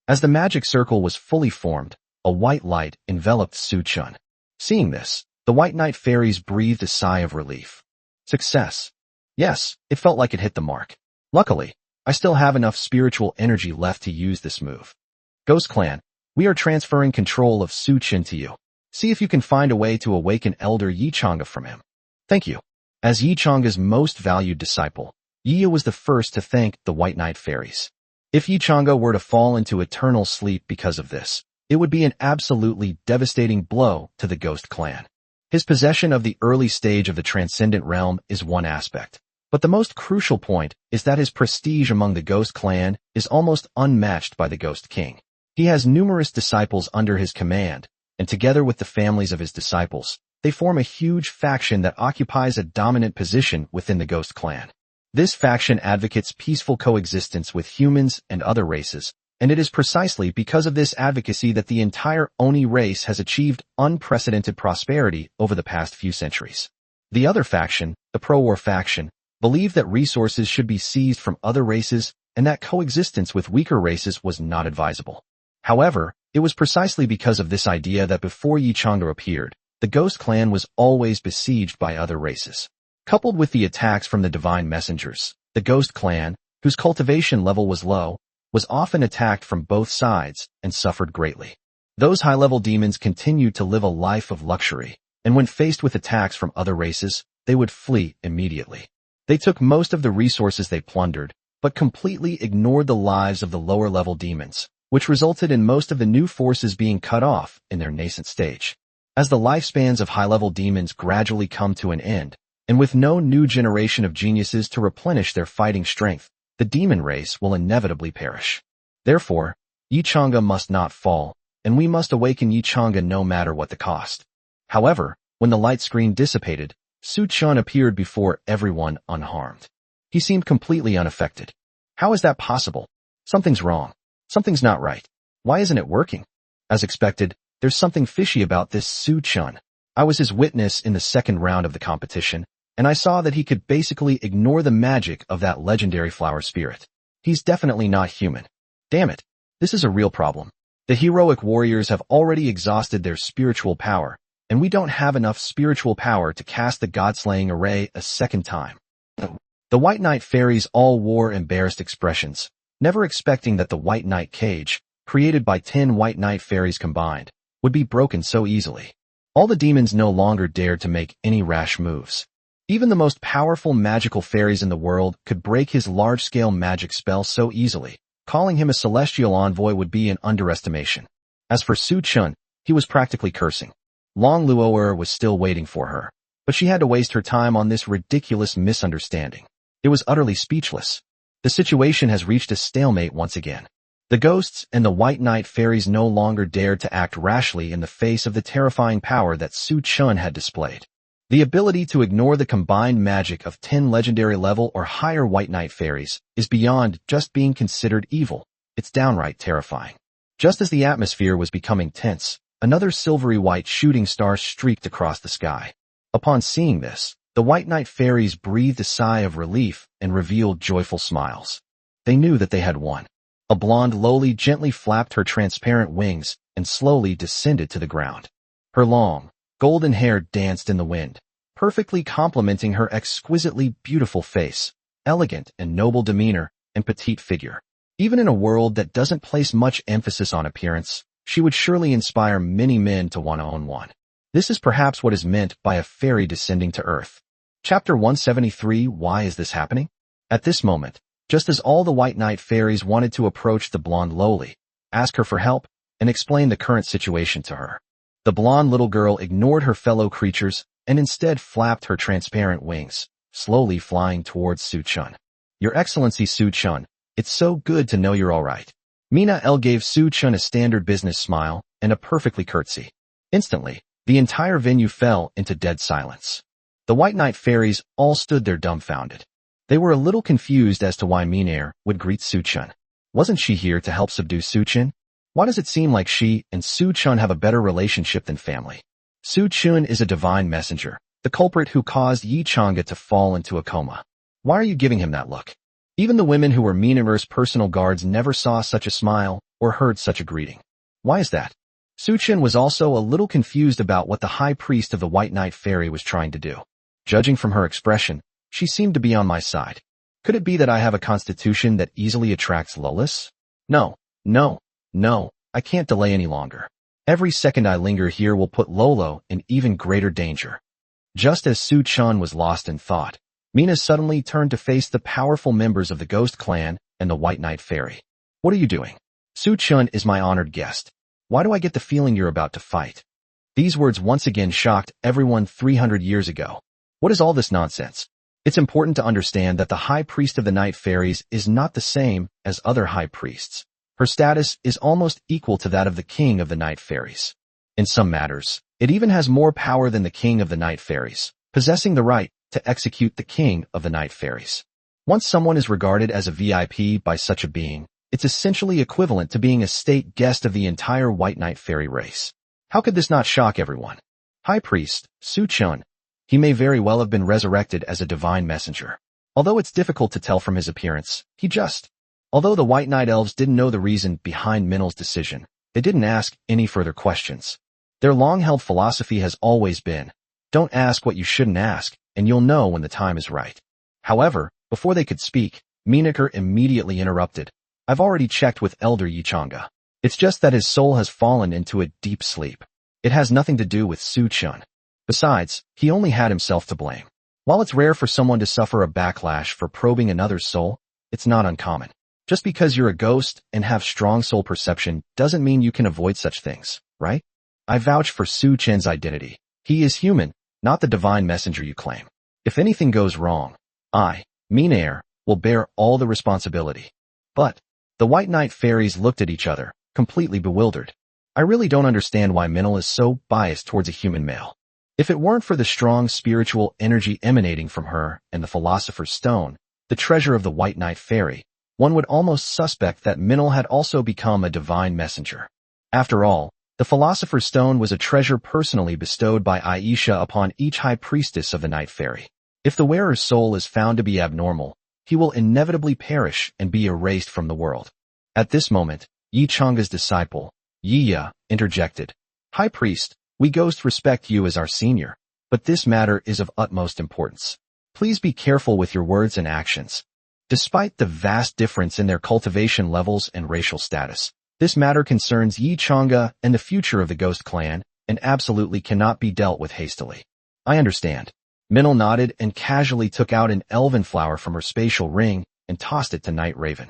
As the magic circle was fully formed, a white light enveloped Su Chun. Seeing this, the White Knight Fairies breathed a sigh of relief. Success. Yes, it felt like it hit the mark. Luckily, I still have enough spiritual energy left to use this move. Ghost Clan, we are transferring control of Su Chun to you. See if you can find a way to awaken Elder Yi Chang'e from him. Thank you. As Yi Chang'e's most valued disciple, Yi was the first to thank the White Knight Fairies. If Yi Chang'e were to fall into eternal sleep because of this, it would be an absolutely devastating blow to the Ghost Clan. His possession of the early stage of the Transcendent Realm is one aspect, but the most crucial point is that his prestige among the Ghost Clan is almost unmatched by the Ghost King. He has numerous disciples under his command, and together with the families of his disciples, they form a huge faction that occupies a dominant position within the Ghost Clan. This faction advocates peaceful coexistence with humans and other races, and it is precisely because of this advocacy that the entire Oni race has achieved unprecedented prosperity over the past few centuries. The other faction, the pro-war faction, believe that resources should be seized from other races and that coexistence with weaker races was not advisable. However, it was precisely because of this idea that before Yi Chang'e appeared, the Ghost Clan was always besieged by other races. Coupled with the attacks from the divine messengers, the Ghost Clan, whose cultivation level was low, was often attacked from both sides and suffered greatly. Those high-level demons continued to live a life of luxury, and when faced with attacks from other races, they would flee immediately. They took most of the resources they plundered, but completely ignored the lives of the lower-level demons, which resulted in most of the new forces being cut off in their nascent stage. As the lifespans of high-level demons gradually come to an end, and with no new generation of geniuses to replenish their fighting strength, the demon race will inevitably perish. Therefore, Yi Chang'e must not fall, and we must awaken Yi Chang'e no matter what the cost. However, when the light screen dissipated, Su Chun appeared before everyone unharmed. He seemed completely unaffected. How is that possible? Something's wrong. Something's not right. Why isn't it working? As expected, there's something fishy about this Su Chun. I was his witness in the second round of the competition, and I saw that he could basically ignore the magic of that legendary flower spirit. He's definitely not human. Damn it. This is a real problem. The heroic warriors have already exhausted their spiritual power, and we don't have enough spiritual power to cast the god-slaying array a second time. The White Knight Fairies all wore embarrassed expressions, never expecting that the White Knight Cage, created by 10 White Knight Fairies combined, would be broken so easily. All the demons no longer dared to make any rash moves. Even the most powerful magical fairies in the world could break his large-scale magic spell so easily. Calling him a celestial envoy would be an underestimation. As for Su Chun, he was practically cursing. Long Luo'er was still waiting for her, but she had to waste her time on this ridiculous misunderstanding. It was utterly speechless. The situation has reached a stalemate once again. The ghosts and the White Knight fairies no longer dared to act rashly in the face of the terrifying power that Su Chun had displayed. The ability to ignore the combined magic of 10 legendary level or higher White Knight fairies is beyond just being considered evil. It's downright terrifying. Just as the atmosphere was becoming tense, another silvery white shooting star streaked across the sky. Upon seeing this, the White Knight fairies breathed a sigh of relief and revealed joyful smiles. They knew that they had won. A blonde Loli gently flapped her transparent wings and slowly descended to the ground. Her long, golden hair danced in the wind, perfectly complementing her exquisitely beautiful face, elegant and noble demeanor, and petite figure. Even in a world that doesn't place much emphasis on appearance, she would surely inspire many men to want to own one. This is perhaps what is meant by a fairy descending to earth. Chapter 173. Why is this happening? At this moment, just as all the White Knight fairies wanted to approach the blonde Loli, ask her for help, and explain the current situation to her, the blonde little girl ignored her fellow creatures and instead flapped her transparent wings, slowly flying towards Su Chun. Your Excellency Su Chun, it's so good to know you're all right. Mina L gave Su Chun a standard business smile and a perfectly curtsy. Instantly, the entire venue fell into dead silence. The White Knight fairies all stood there dumbfounded. They were a little confused as to why Minair would greet Su Chun. Wasn't she here to help subdue Su Chun? Why does it seem like she and Su Chun have a better relationship than family? Su Chun is a divine messenger, the culprit who caused Yi Chang'e to fall into a coma. Why are you giving him that look? Even the women who were Minair's personal guards never saw such a smile or heard such a greeting. Why is that? Su Chun was also a little confused about what the high priest of the White Knight fairy was trying to do. Judging from her expression, she seemed to be on my side. Could it be that I have a constitution that easily attracts Lolis? No, I can't delay any longer. Every second I linger here will put Lolo in even greater danger. Just as Su Chun was lost in thought, Mina suddenly turned to face the powerful members of the Ghost Clan and the White Knight Fairy. What are you doing? Su Chun is my honored guest. Why do I get the feeling you're about to fight? These words once again shocked everyone 300 years ago. What is all this nonsense? It's important to understand that the High Priest of the Night Fairies is not the same as other High Priests. Her status is almost equal to that of the King of the Night Fairies. In some matters, it even has more power than the King of the Night Fairies, possessing the right to execute the King of the Night Fairies. Once someone is regarded as a VIP by such a being, it's essentially equivalent to being a state guest of the entire White Knight Fairy race. How could this not shock everyone? High Priest, Su Chun. He may very well have been resurrected as a divine messenger. Although it's difficult to tell from his appearance, Although the White Knight Elves didn't know the reason behind Minal's decision, they didn't ask any further questions. Their long-held philosophy has always been, don't ask what you shouldn't ask, and you'll know when the time is right. However, before they could speak, Minaker immediately interrupted. I've already checked with Elder Yi Chang'e. It's just that his soul has fallen into a deep sleep. It has nothing to do with Su Chun. Besides, he only had himself to blame. While it's rare for someone to suffer a backlash for probing another's soul, it's not uncommon. Just because you're a ghost and have strong soul perception doesn't mean you can avoid such things, right? I vouch for Su Chun's identity. He is human, not the divine messenger you claim. If anything goes wrong, I, Minair, will bear all the responsibility. But the White Knight Fairies looked at each other, completely bewildered. I really don't understand why Minal is so biased towards a human male. If it weren't for the strong spiritual energy emanating from her and the Philosopher's Stone, the treasure of the White Knight Fairy, one would almost suspect that Minal had also become a divine messenger. After all, the Philosopher's Stone was a treasure personally bestowed by Aisha upon each High Priestess of the Night Fairy. If the wearer's soul is found to be abnormal, he will inevitably perish and be erased from the world. At this moment, Yi Chang'e's disciple, Yiya, interjected. High Priest, we ghosts respect you as our senior, but this matter is of utmost importance. Please be careful with your words and actions. Despite the vast difference in their cultivation levels and racial status, this matter concerns Yi Chang'e and the future of the Ghost Clan, and absolutely cannot be dealt with hastily. I understand. Minal nodded and casually took out an elven flower from her spatial ring and tossed it to Night Raven.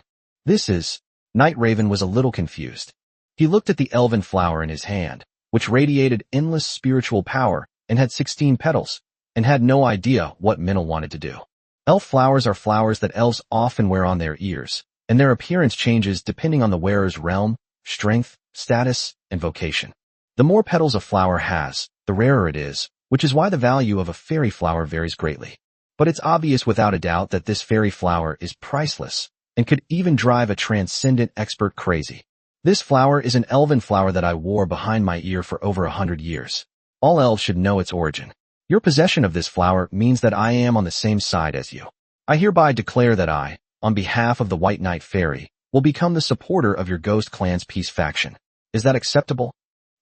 Night Raven was a little confused. He looked at the elven flower in his hand, which radiated endless spiritual power and had 16 petals, and had no idea what Minal wanted to do. Elf flowers are flowers that elves often wear on their ears, and their appearance changes depending on the wearer's realm, strength, status, and vocation. The more petals a flower has, the rarer it is, which is why the value of a fairy flower varies greatly. But it's obvious without a doubt that this fairy flower is priceless and could even drive a transcendent expert crazy. This flower is an elven flower that I wore behind my ear for over 100 years. All elves should know its origin. Your possession of this flower means that I am on the same side as you. I hereby declare that I, on behalf of the White Knight Fairy, will become the supporter of your Ghost Clan's peace faction. Is that acceptable?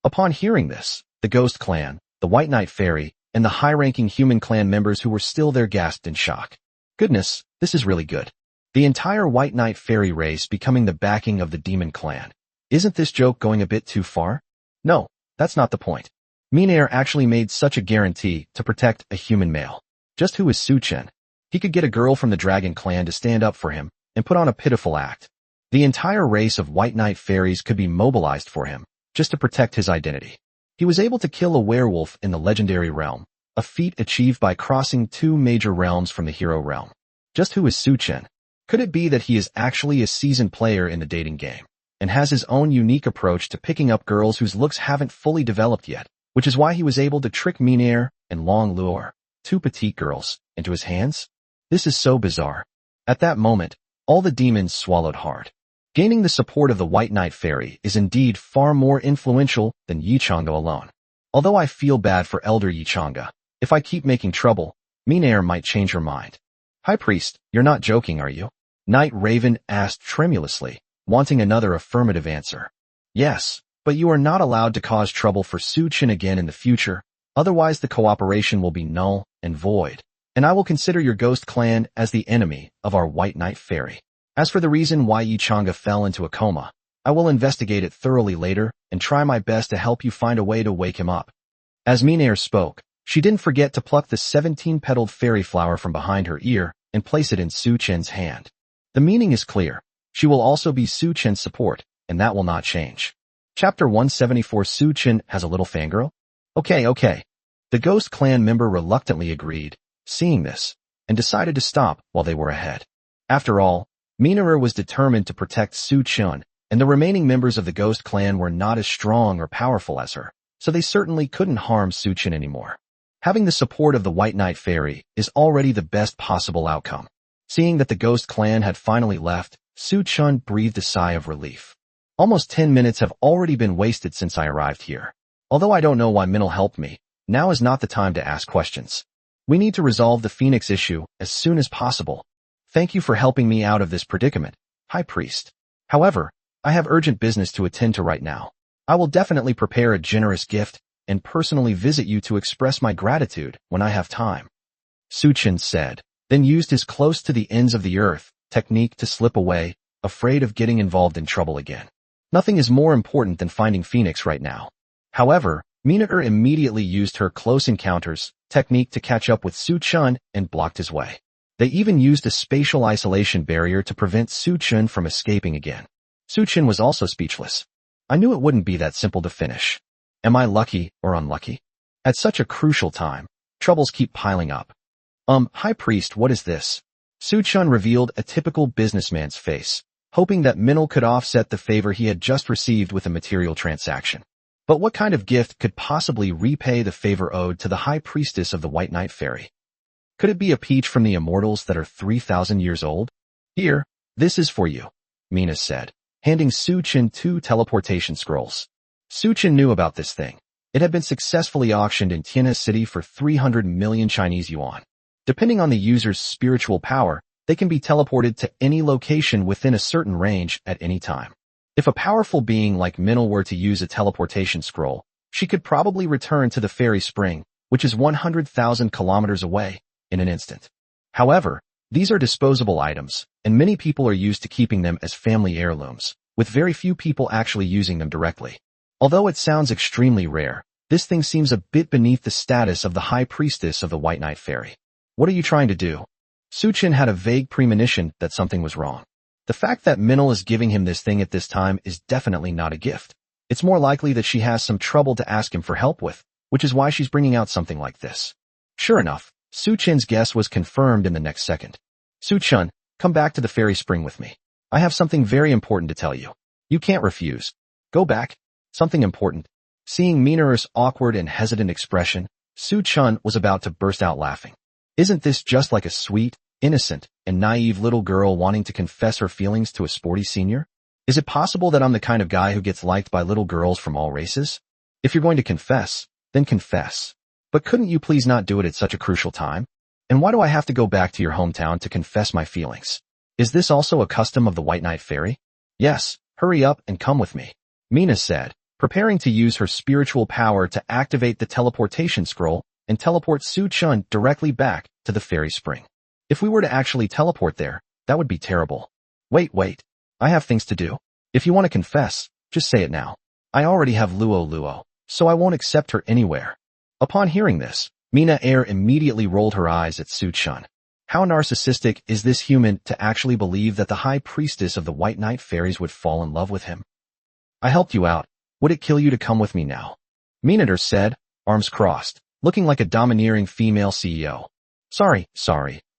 Upon hearing this, the Ghost Clan, the White Knight Fairy, and the high-ranking human clan members who were still there gasped in shock. Goodness, this is really good. The entire White Knight Fairy race becoming the backing of the Demon Clan. Isn't this joke going a bit too far? No, that's not the point. Minair actually made such a guarantee to protect a human male. Just who is Su Chen? He could get a girl from the Dragon Clan to stand up for him and put on a pitiful act. The entire race of White Knight Fairies could be mobilized for him, just to protect his identity. He was able to kill a werewolf in the legendary realm, a feat achieved by crossing 2 major realms from the hero realm. Just who is Su Chen? Could it be that he is actually a seasoned player in the dating game, and has his own unique approach to picking up girls whose looks haven't fully developed yet, which is why he was able to trick Minair and Long lure 2 petite girls into his hands? This is so bizarre. At that moment, all the demons swallowed hard. Gaining the support of the White Knight Fairy is indeed far more influential than Yichanga alone. Although I feel bad for Elder Yichanga, if I keep making trouble, Minair might change her mind. High Priest, you're not joking, are you? Night Raven asked tremulously, wanting another affirmative answer. Yes, but you are not allowed to cause trouble for Su Chen again in the future, otherwise the cooperation will be null and void, and I will consider your Ghost Clan as the enemy of our White Knight Fairy. As for the reason why Yichanga fell into a coma, I will investigate it thoroughly later and try my best to help you find a way to wake him up. As Minair spoke, she didn't forget to pluck the 17-petaled fairy flower from behind her ear and place it in Su Chen's hand. The meaning is clear. She will also be Su Chen's support, and that will not change. Chapter 174. Su Chen has a little fangirl? Okay. The Ghost Clan member reluctantly agreed, seeing this, and decided to stop while they were ahead. After all, Minair was determined to protect Su Chen, and the remaining members of the Ghost Clan were not as strong or powerful as her, so they certainly couldn't harm Su Chen anymore. Having the support of the White Knight Fairy is already the best possible outcome. Seeing that the Ghost Clan had finally left, Su Chen breathed a sigh of relief. Almost 10 minutes have already been wasted since I arrived here. Although I don't know why Minil helped me, now is not the time to ask questions. We need to resolve the Phoenix issue as soon as possible. Thank you for helping me out of this predicament, High Priest. However, I have urgent business to attend to right now. I will definitely prepare a generous gift and personally visit you to express my gratitude when I have time. Su Chen said, then used his close to the ends of the earth technique to slip away, afraid of getting involved in trouble again. Nothing is more important than finding Phoenix right now. However, Minair immediately used her close encounters technique to catch up with Su Chen and blocked his way. They even used a spatial isolation barrier to prevent Su Chen from escaping again. Su Chen was also speechless. I knew it wouldn't be that simple to finish. Am I lucky or unlucky? At such a crucial time, troubles keep piling up. High Priest, what is this? Su Chen revealed a typical businessman's face, hoping that Minil could offset the favor he had just received with a material transaction. But what kind of gift could possibly repay the favor owed to the High Priestess of the White Knight Fairy? Could it be a peach from the immortals that are 3,000 years old? Here, this is for you, Mina said, handing Su Chen 2 teleportation scrolls. Su Chen knew about this thing. It had been successfully auctioned in Tianhe City for 300 million Chinese yuan. Depending on the user's spiritual power, they can be teleported to any location within a certain range at any time. If a powerful being like Minil were to use a teleportation scroll, she could probably return to the fairy spring, which is 100,000 kilometers away, in an instant. However, these are disposable items, and many people are used to keeping them as family heirlooms, with very few people actually using them directly. Although it sounds extremely rare, this thing seems a bit beneath the status of the High Priestess of the White Knight Fairy. What are you trying to do? Su Chen had a vague premonition that something was wrong. The fact that Minil is giving him this thing at this time is definitely not a gift. It's more likely that she has some trouble to ask him for help with, which is why she's bringing out something like this. Sure enough, Su Chen's guess was confirmed in the next second. Su Chen, come back to the fairy spring with me. I have something very important to tell you. You can't refuse. Go back. Something important. Seeing Mina's awkward and hesitant expression, Su-chun was about to burst out laughing. Isn't this just like a sweet, innocent, and naive little girl wanting to confess her feelings to a sporty senior? Is it possible that I'm the kind of guy who gets liked by little girls from all races? If you're going to confess, then confess. But couldn't you please not do it at such a crucial time? And why do I have to go back to your hometown to confess my feelings? Is this also a custom of the White Knight Fairy? Yes, hurry up and come with me, Mina said, preparing to use her spiritual power to activate the teleportation scroll and teleport Su-chun directly back to the fairy spring. If we were to actually teleport there, that would be terrible. Wait. I have things to do. If you want to confess, just say it now. I already have Luo, so I won't accept her anywhere. Upon hearing this, Mina immediately rolled her eyes at Su-chun. How narcissistic is this human to actually believe that the high priestess of the White Knight Fairies would fall in love with him? I helped you out. Would it kill you to come with me now? Minator said, arms crossed, looking like a domineering female CEO. Sorry,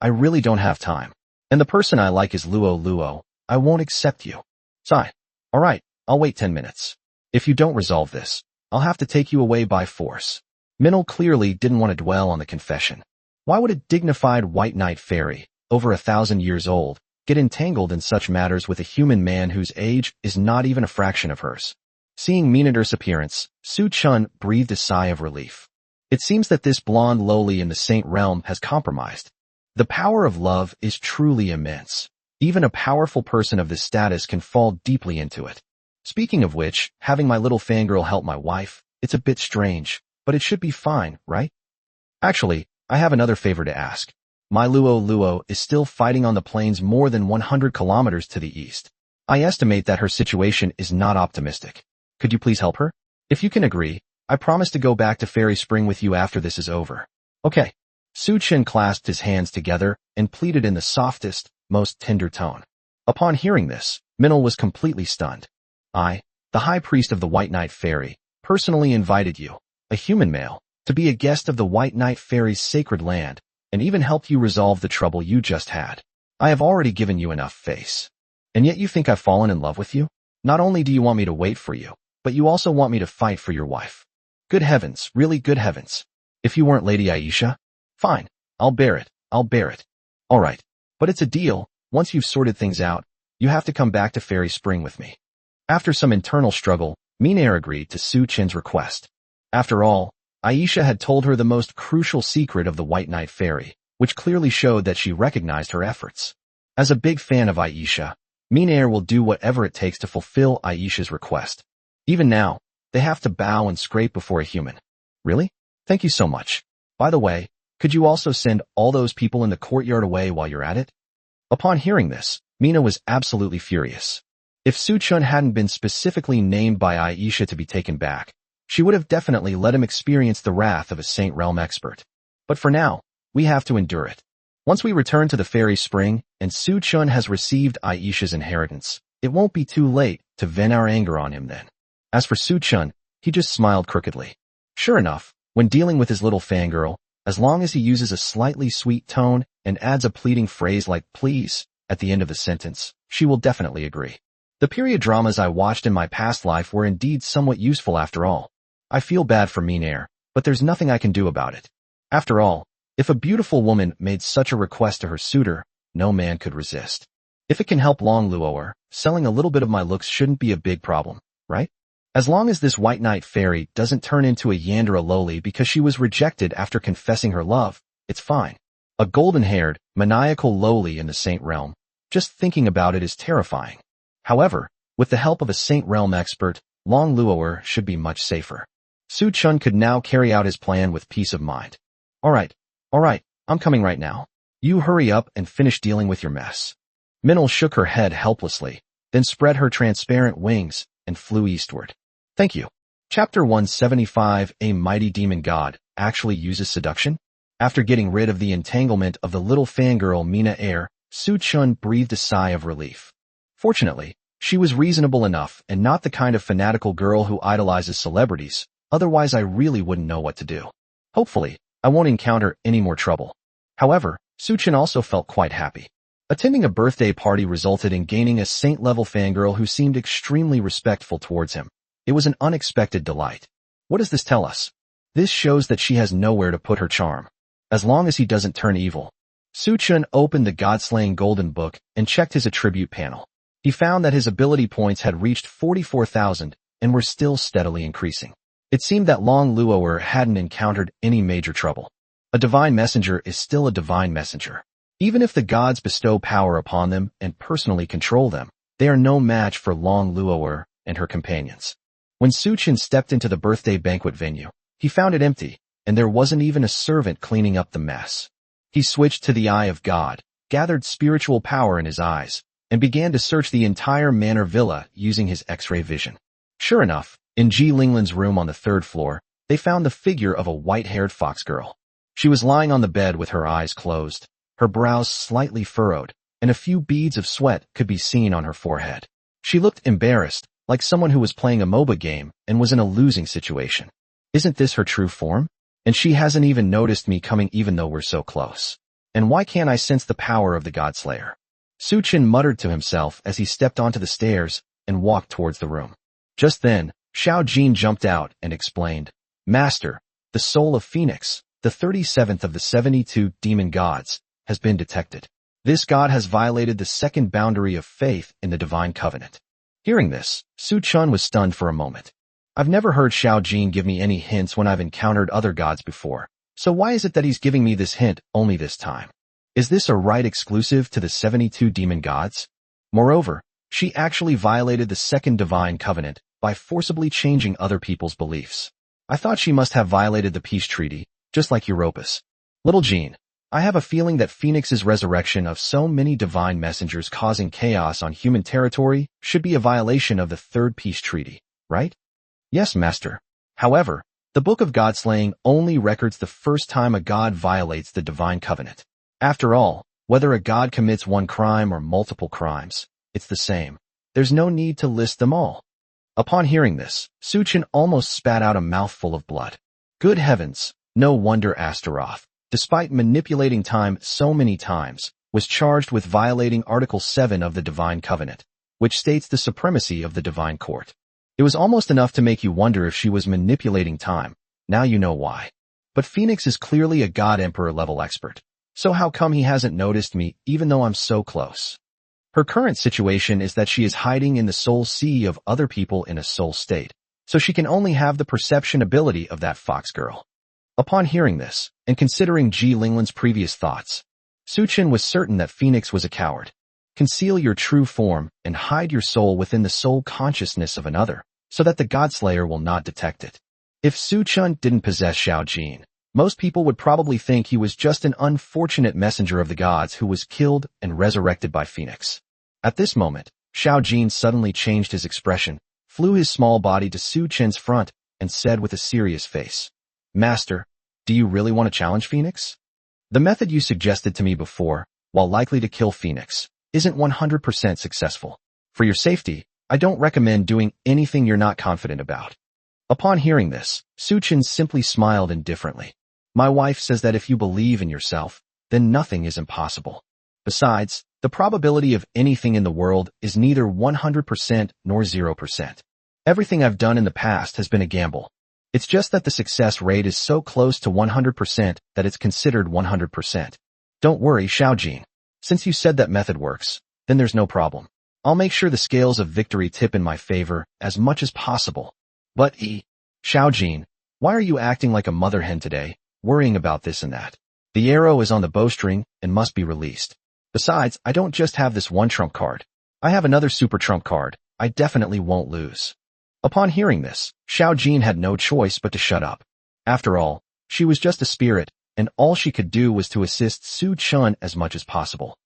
I really don't have time. And the person I like is Luo. I won't accept you. Sigh. Alright, I'll wait 10 minutes. If you don't resolve this, I'll have to take you away by force. Minil clearly didn't want to dwell on the confession. Why would a dignified White Knight Fairy, over 1,000 years old, get entangled in such matters with a human man whose age is not even a fraction of hers? Seeing Minator's appearance, Su-chun breathed a sigh of relief. It seems that this blonde Loli in the Saint Realm has compromised. The power of love is truly immense. Even a powerful person of this status can fall deeply into it. Speaking of which, having my little fangirl help my wife, it's a bit strange, but it should be fine, right? Actually, I have another favor to ask. My Luo is still fighting on the plains more than 100 kilometers to the east. I estimate that her situation is not optimistic. Could you please help her? If you can agree, I promise to go back to Fairy Spring with you after this is over. Okay. Su-chun clasped his hands together and pleaded in the softest, most tender tone. Upon hearing this, Minil was completely stunned. I, the High Priest of the White Knight Fairy, personally invited you, a human male, to be a guest of the White Knight Fairy's sacred land, and even helped you resolve the trouble you just had. I have already given you enough face. And yet you think I've fallen in love with you? Not only do you want me to wait for you, but you also want me to fight for your wife. Good heavens, really good heavens. If you weren't Lady Aisha? Fine, I'll bear it. Alright, but it's a deal. Once you've sorted things out, you have to come back to Fairy Spring with me. After some internal struggle, Minair agreed to Su-chun's request. After all, Aisha had told her the most crucial secret of the White Knight Fairy, which clearly showed that she recognized her efforts. As a big fan of Aisha, Minair will do whatever it takes to fulfill Aisha's request. Even now, they have to bow and scrape before a human. Really? Thank you so much. By the way, could you also send all those people in the courtyard away while you're at it? Upon hearing this, Mina was absolutely furious. If Su-chun hadn't been specifically named by Aisha to be taken back, she would have definitely let him experience the wrath of a Saint Realm expert. But for now, we have to endure it. Once we return to the Fairy Spring and Su-chun has received Aisha's inheritance, it won't be too late to vent our anger on him then. As for Su-chun, he just smiled crookedly. Sure enough, when dealing with his little fangirl, as long as he uses a slightly sweet tone and adds a pleading phrase like please at the end of the sentence, she will definitely agree. The period dramas I watched in my past life were indeed somewhat useful after all. I feel bad for Minair, but there's nothing I can do about it. After all, if a beautiful woman made such a request to her suitor, no man could resist. If it can help Long Luoer, selling a little bit of my looks shouldn't be a big problem, right? As long as this White Knight Fairy doesn't turn into a Yandere Loli because she was rejected after confessing her love, it's fine. A golden-haired, maniacal Loli in the Saint Realm. Just thinking about it is terrifying. However, with the help of a Saint Realm expert, Long Luoer should be much safer. Su-chun could now carry out his plan with peace of mind. Alright, I'm coming right now. You hurry up and finish dealing with your mess. Minil shook her head helplessly, then spread her transparent wings and flew eastward. Thank you. Chapter 175, A Mighty Demon God, actually uses seduction? After getting rid of the entanglement of the little fangirl Mina, Su-chun breathed a sigh of relief. Fortunately, she was reasonable enough and not the kind of fanatical girl who idolizes celebrities, otherwise I really wouldn't know what to do. Hopefully, I won't encounter any more trouble. However, Su-chun also felt quite happy. Attending a birthday party resulted in gaining a saint-level fangirl who seemed extremely respectful towards him. It was an unexpected delight. What does this tell us? This shows that she has nowhere to put her charm. As long as he doesn't turn evil. Su-chun opened the God-slaying golden book and checked his attribute panel. He found that his ability points had reached 44,000 and were still steadily increasing. It seemed that Long Luo'er hadn't encountered any major trouble. A divine messenger is still a divine messenger. Even if the gods bestow power upon them and personally control them, they are no match for Long Luo'er and her companions. When Su-chun stepped into the birthday banquet venue, he found it empty, and there wasn't even a servant cleaning up the mess. He switched to the Eye of God, gathered spiritual power in his eyes, and began to search the entire manor villa using his X-ray vision. Sure enough, in Ji Linglan's room on the 3rd floor, they found the figure of a white-haired fox girl. She was lying on the bed with her eyes closed, her brows slightly furrowed, and a few beads of sweat could be seen on her forehead. She looked embarrassed, like someone who was playing a MOBA game and was in a losing situation. Isn't this her true form? And she hasn't even noticed me coming even though we're so close. And why can't I sense the power of the Godslayer? Su-chun muttered to himself as he stepped onto the stairs and walked towards the room. Just then, Xiao Jin jumped out and explained, Master, the soul of Phoenix, the 37th of the 72 demon gods, has been detected. This god has violated the second boundary of faith in the divine covenant. Hearing this, Su-chun was stunned for a moment. I've never heard Xiao Jin give me any hints when I've encountered other gods before, so why is it that he's giving me this hint only this time? Is this a right exclusive to the 72 demon gods? Moreover, she actually violated the second divine covenant by forcibly changing other people's beliefs. I thought she must have violated the peace treaty, just like Europus. Little Jean, I have a feeling that Phoenix's resurrection of so many divine messengers causing chaos on human territory should be a violation of the third peace treaty, right? Yes, Master. However, the Book of Godslaying only records the first time a god violates the divine covenant. After all, whether a god commits one crime or multiple crimes, it's the same. There's no need to list them all. Upon hearing this, Su-chun almost spat out a mouthful of blood. Good heavens, no wonder Astaroth, despite manipulating time so many times, was charged with violating Article 7 of the Divine Covenant, which states the supremacy of the Divine Court. It was almost enough to make you wonder if she was manipulating time. Now you know why. But Phoenix is clearly a God Emperor level expert. So how come he hasn't noticed me even though I'm so close? Her current situation is that she is hiding in the soul sea of other people in a soul state, so she can only have the perception ability of that fox girl. Upon hearing this, and considering Ji Linglan's previous thoughts, Su-chun was certain that Phoenix was a coward. Conceal your true form and hide your soul within the soul consciousness of another, so that the Godslayer will not detect it. If Su-chun didn't possess Xiao Jin, most people would probably think he was just an unfortunate messenger of the gods who was killed and resurrected by Phoenix. At this moment, Xiao Jin suddenly changed his expression, flew his small body to Su-chun's front, and said with a serious face, Master, do you really want to challenge Phoenix? The method you suggested to me before, while likely to kill Phoenix, isn't 100% successful. For your safety, I don't recommend doing anything you're not confident about. Upon hearing this, Su-chun simply smiled indifferently. My wife says that if you believe in yourself, then nothing is impossible. Besides, the probability of anything in the world is neither 100% nor 0%. Everything I've done in the past has been a gamble. It's just that the success rate is so close to 100% that it's considered 100%. Don't worry, Xiao Jin. Since you said that method works, then there's no problem. I'll make sure the scales of victory tip in my favor as much as possible. But Xiao Jin, why are you acting like a mother hen today, worrying about this and that? The arrow is on the bowstring and must be released. Besides, I don't just have this one trump card. I have another super trump card. I definitely won't lose. Upon hearing this, Xiao Jin had no choice but to shut up. After all, she was just a spirit, and all she could do was to assist Su-chun as much as possible.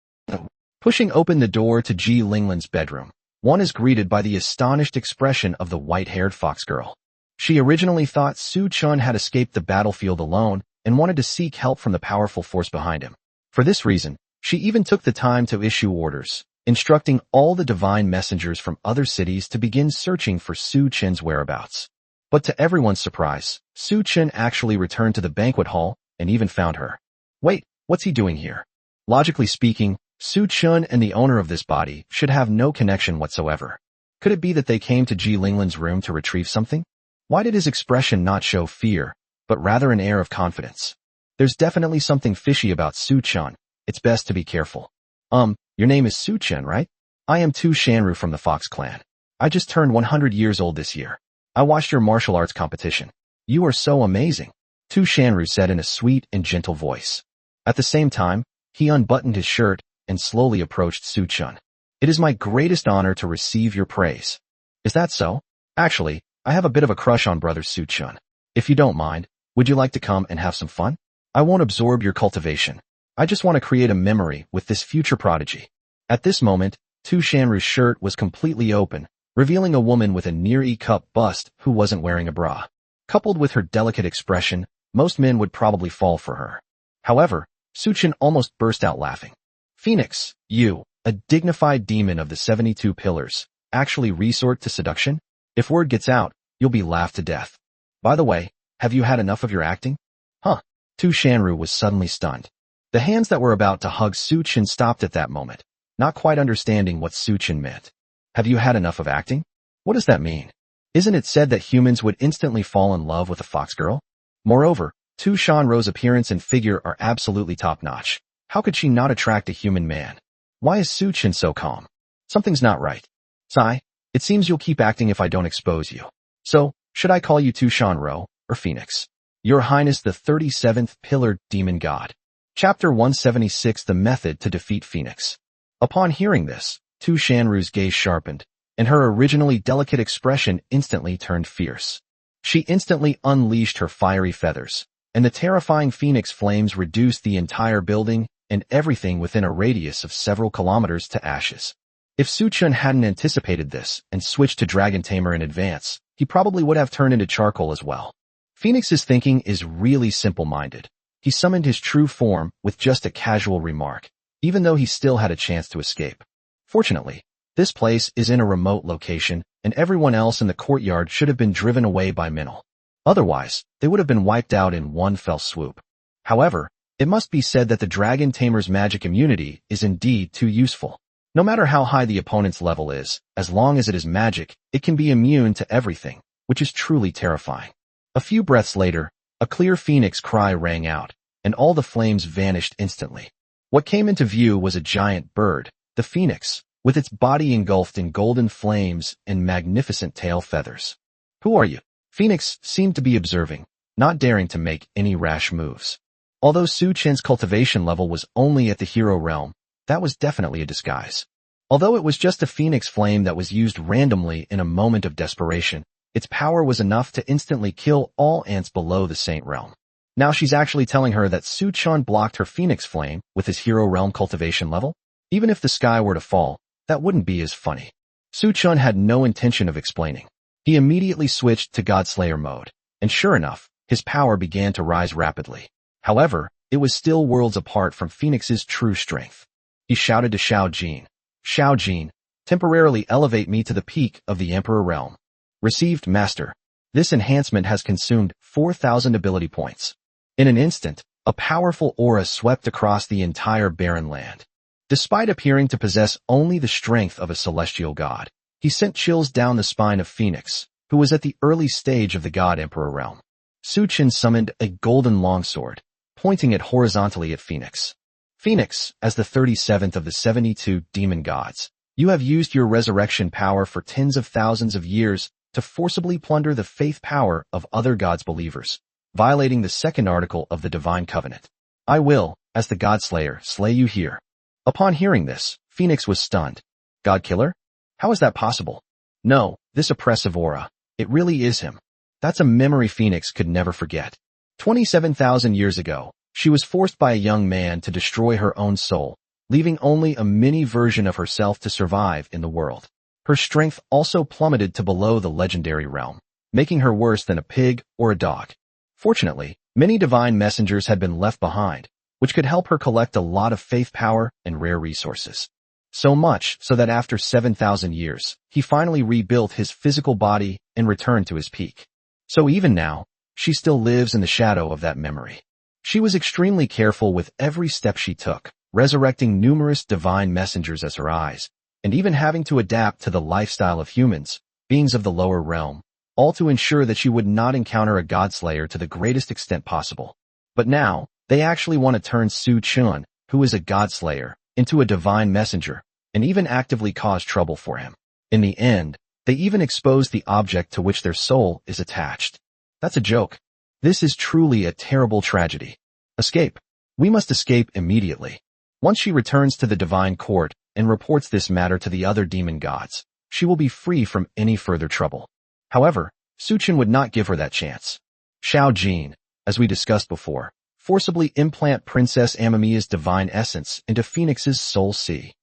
Pushing open the door to Ji Linglan's bedroom, one is greeted by the astonished expression of the white-haired fox girl. She originally thought Su-chun had escaped the battlefield alone and wanted to seek help from the powerful force behind him. For this reason, she even took the time to issue orders, instructing all the divine messengers from other cities to begin searching for Su-chun's whereabouts. But to everyone's surprise, Su-chun actually returned to the banquet hall and even found her. Wait, what's he doing here? Logically speaking, Su Chun and the owner of this body should have no connection whatsoever. Could it be that they came to Ji Linglin's room to retrieve something? Why did his expression not show fear, but rather an air of confidence? There's definitely something fishy about Su Chun. It's best to be careful. Your name is Su Chun, right? I am Tu Shanru from the Fox clan. I just turned 100 years old this year. I watched your martial arts competition. You are so amazing, Tu Shanru said in a sweet and gentle voice. At the same time, he unbuttoned his shirt and slowly approached Su Chun. It is my greatest honor to receive your praise. Is that so? Actually, I have a bit of a crush on brother Su Chun. If you don't mind, would you like to come and have some fun? I won't absorb your cultivation. I just want to create a memory with this future prodigy. At this moment, Tu Shanru's shirt was completely open, revealing a woman with a near E-cup bust who wasn't wearing a bra. Coupled with her delicate expression, most men would probably fall for her. However, Su Chun almost burst out laughing. Phoenix, you, a dignified demon of the 72 pillars, actually resort to seduction? If word gets out, you'll be laughed to death. By the way, have you had enough of your acting? Huh. Tu Shanru was suddenly stunned. The hands that were about to hug Su Chun stopped at that moment, not quite understanding what Su Chun meant. Have you had enough of acting? What does that mean? Isn't it said that humans would instantly fall in love with a fox girl? Moreover, Tu Shanru's appearance and figure are absolutely top-notch. How could she not attract a human man? Why is Su Chun so calm? Something's not right. Sai, it seems you'll keep acting if I don't expose you. So, should I call you Tu Shanru, or Phoenix? Your Highness the 37th Pillar Demon God. Chapter 176 The Method to Defeat Phoenix. Upon hearing this, Tu Shanru's gaze sharpened, and her originally delicate expression instantly turned fierce. She instantly unleashed her fiery feathers, and the terrifying phoenix flames reduced the entire building and everything within a radius of several kilometers to ashes. If Su Chun hadn't anticipated this and switched to Dragon Tamer in advance, he probably would have turned into charcoal as well. Phoenix's thinking is really simple-minded. He summoned his true form with just a casual remark, even though he still had a chance to escape. Fortunately, this place is in a remote location, and everyone else in the courtyard should have been driven away by Minil. Otherwise, they would have been wiped out in one fell swoop. However, it must be said that the Dragon Tamer's magic immunity is indeed too useful. No matter how high the opponent's level is, as long as it is magic, it can be immune to everything, which is truly terrifying. A few breaths later, a clear phoenix cry rang out, and all the flames vanished instantly. What came into view was a giant bird, the phoenix, with its body engulfed in golden flames and magnificent tail feathers. Who are you? Phoenix seemed to be observing, not daring to make any rash moves. Although Su Chun's cultivation level was only at the hero realm, that was definitely a disguise. Although it was just a phoenix flame that was used randomly in a moment of desperation, its power was enough to instantly kill all ants below the Saint realm. Now she's actually telling her that Su Chun blocked her phoenix flame with his hero realm cultivation level? Even if the sky were to fall, that wouldn't be as funny. Su Chun had no intention of explaining. He immediately switched to Godslayer mode, and sure enough, his power began to rise rapidly. However, it was still worlds apart from Phoenix's true strength. He shouted to Xiao Jin, "Xiao Jin, temporarily elevate me to the peak of the Emperor realm." Received, Master. This enhancement has consumed 4,000 ability points. In an instant, a powerful aura swept across the entire barren land. Despite appearing to possess only the strength of a celestial god, he sent chills down the spine of Phoenix, who was at the early stage of the God-Emperor realm. Su Chun summoned a golden longsword, pointing it horizontally at Phoenix. Phoenix, as the 37th of the 72 demon gods, you have used your resurrection power for tens of thousands of years to forcibly plunder the faith power of other gods' believers, violating the second article of the Divine Covenant. I will, as the Godslayer, slay you here. Upon hearing this, Phoenix was stunned. God-killer? How is that possible? No, this oppressive aura. It really is him. That's a memory Phoenix could never forget. 27,000 years ago, she was forced by a young man to destroy her own soul, leaving only a mini version of herself to survive in the world. Her strength also plummeted to below the legendary realm, making her worse than a pig or a dog. Fortunately, many divine messengers had been left behind, which could help her collect a lot of faith power and rare resources. So much so that after 7,000 years, he finally rebuilt his physical body and returned to his peak. So even now, she still lives in the shadow of that memory. She was extremely careful with every step she took, resurrecting numerous divine messengers as her eyes, and even having to adapt to the lifestyle of humans, beings of the lower realm, all to ensure that she would not encounter a godslayer to the greatest extent possible. But now, they actually want to turn Su Chun, who is a godslayer, into a divine messenger, and even actively cause trouble for him. In the end, they even expose the object to which their soul is attached. That's a joke. This is truly a terrible tragedy. Escape. We must escape immediately. Once she returns to the divine court and reports this matter to the other demon gods, she will be free from any further trouble. However, Suchin would not give her that chance. Xiao Jin, as we discussed before, forcibly implant Princess Amamiya's divine essence into Phoenix's soul sea.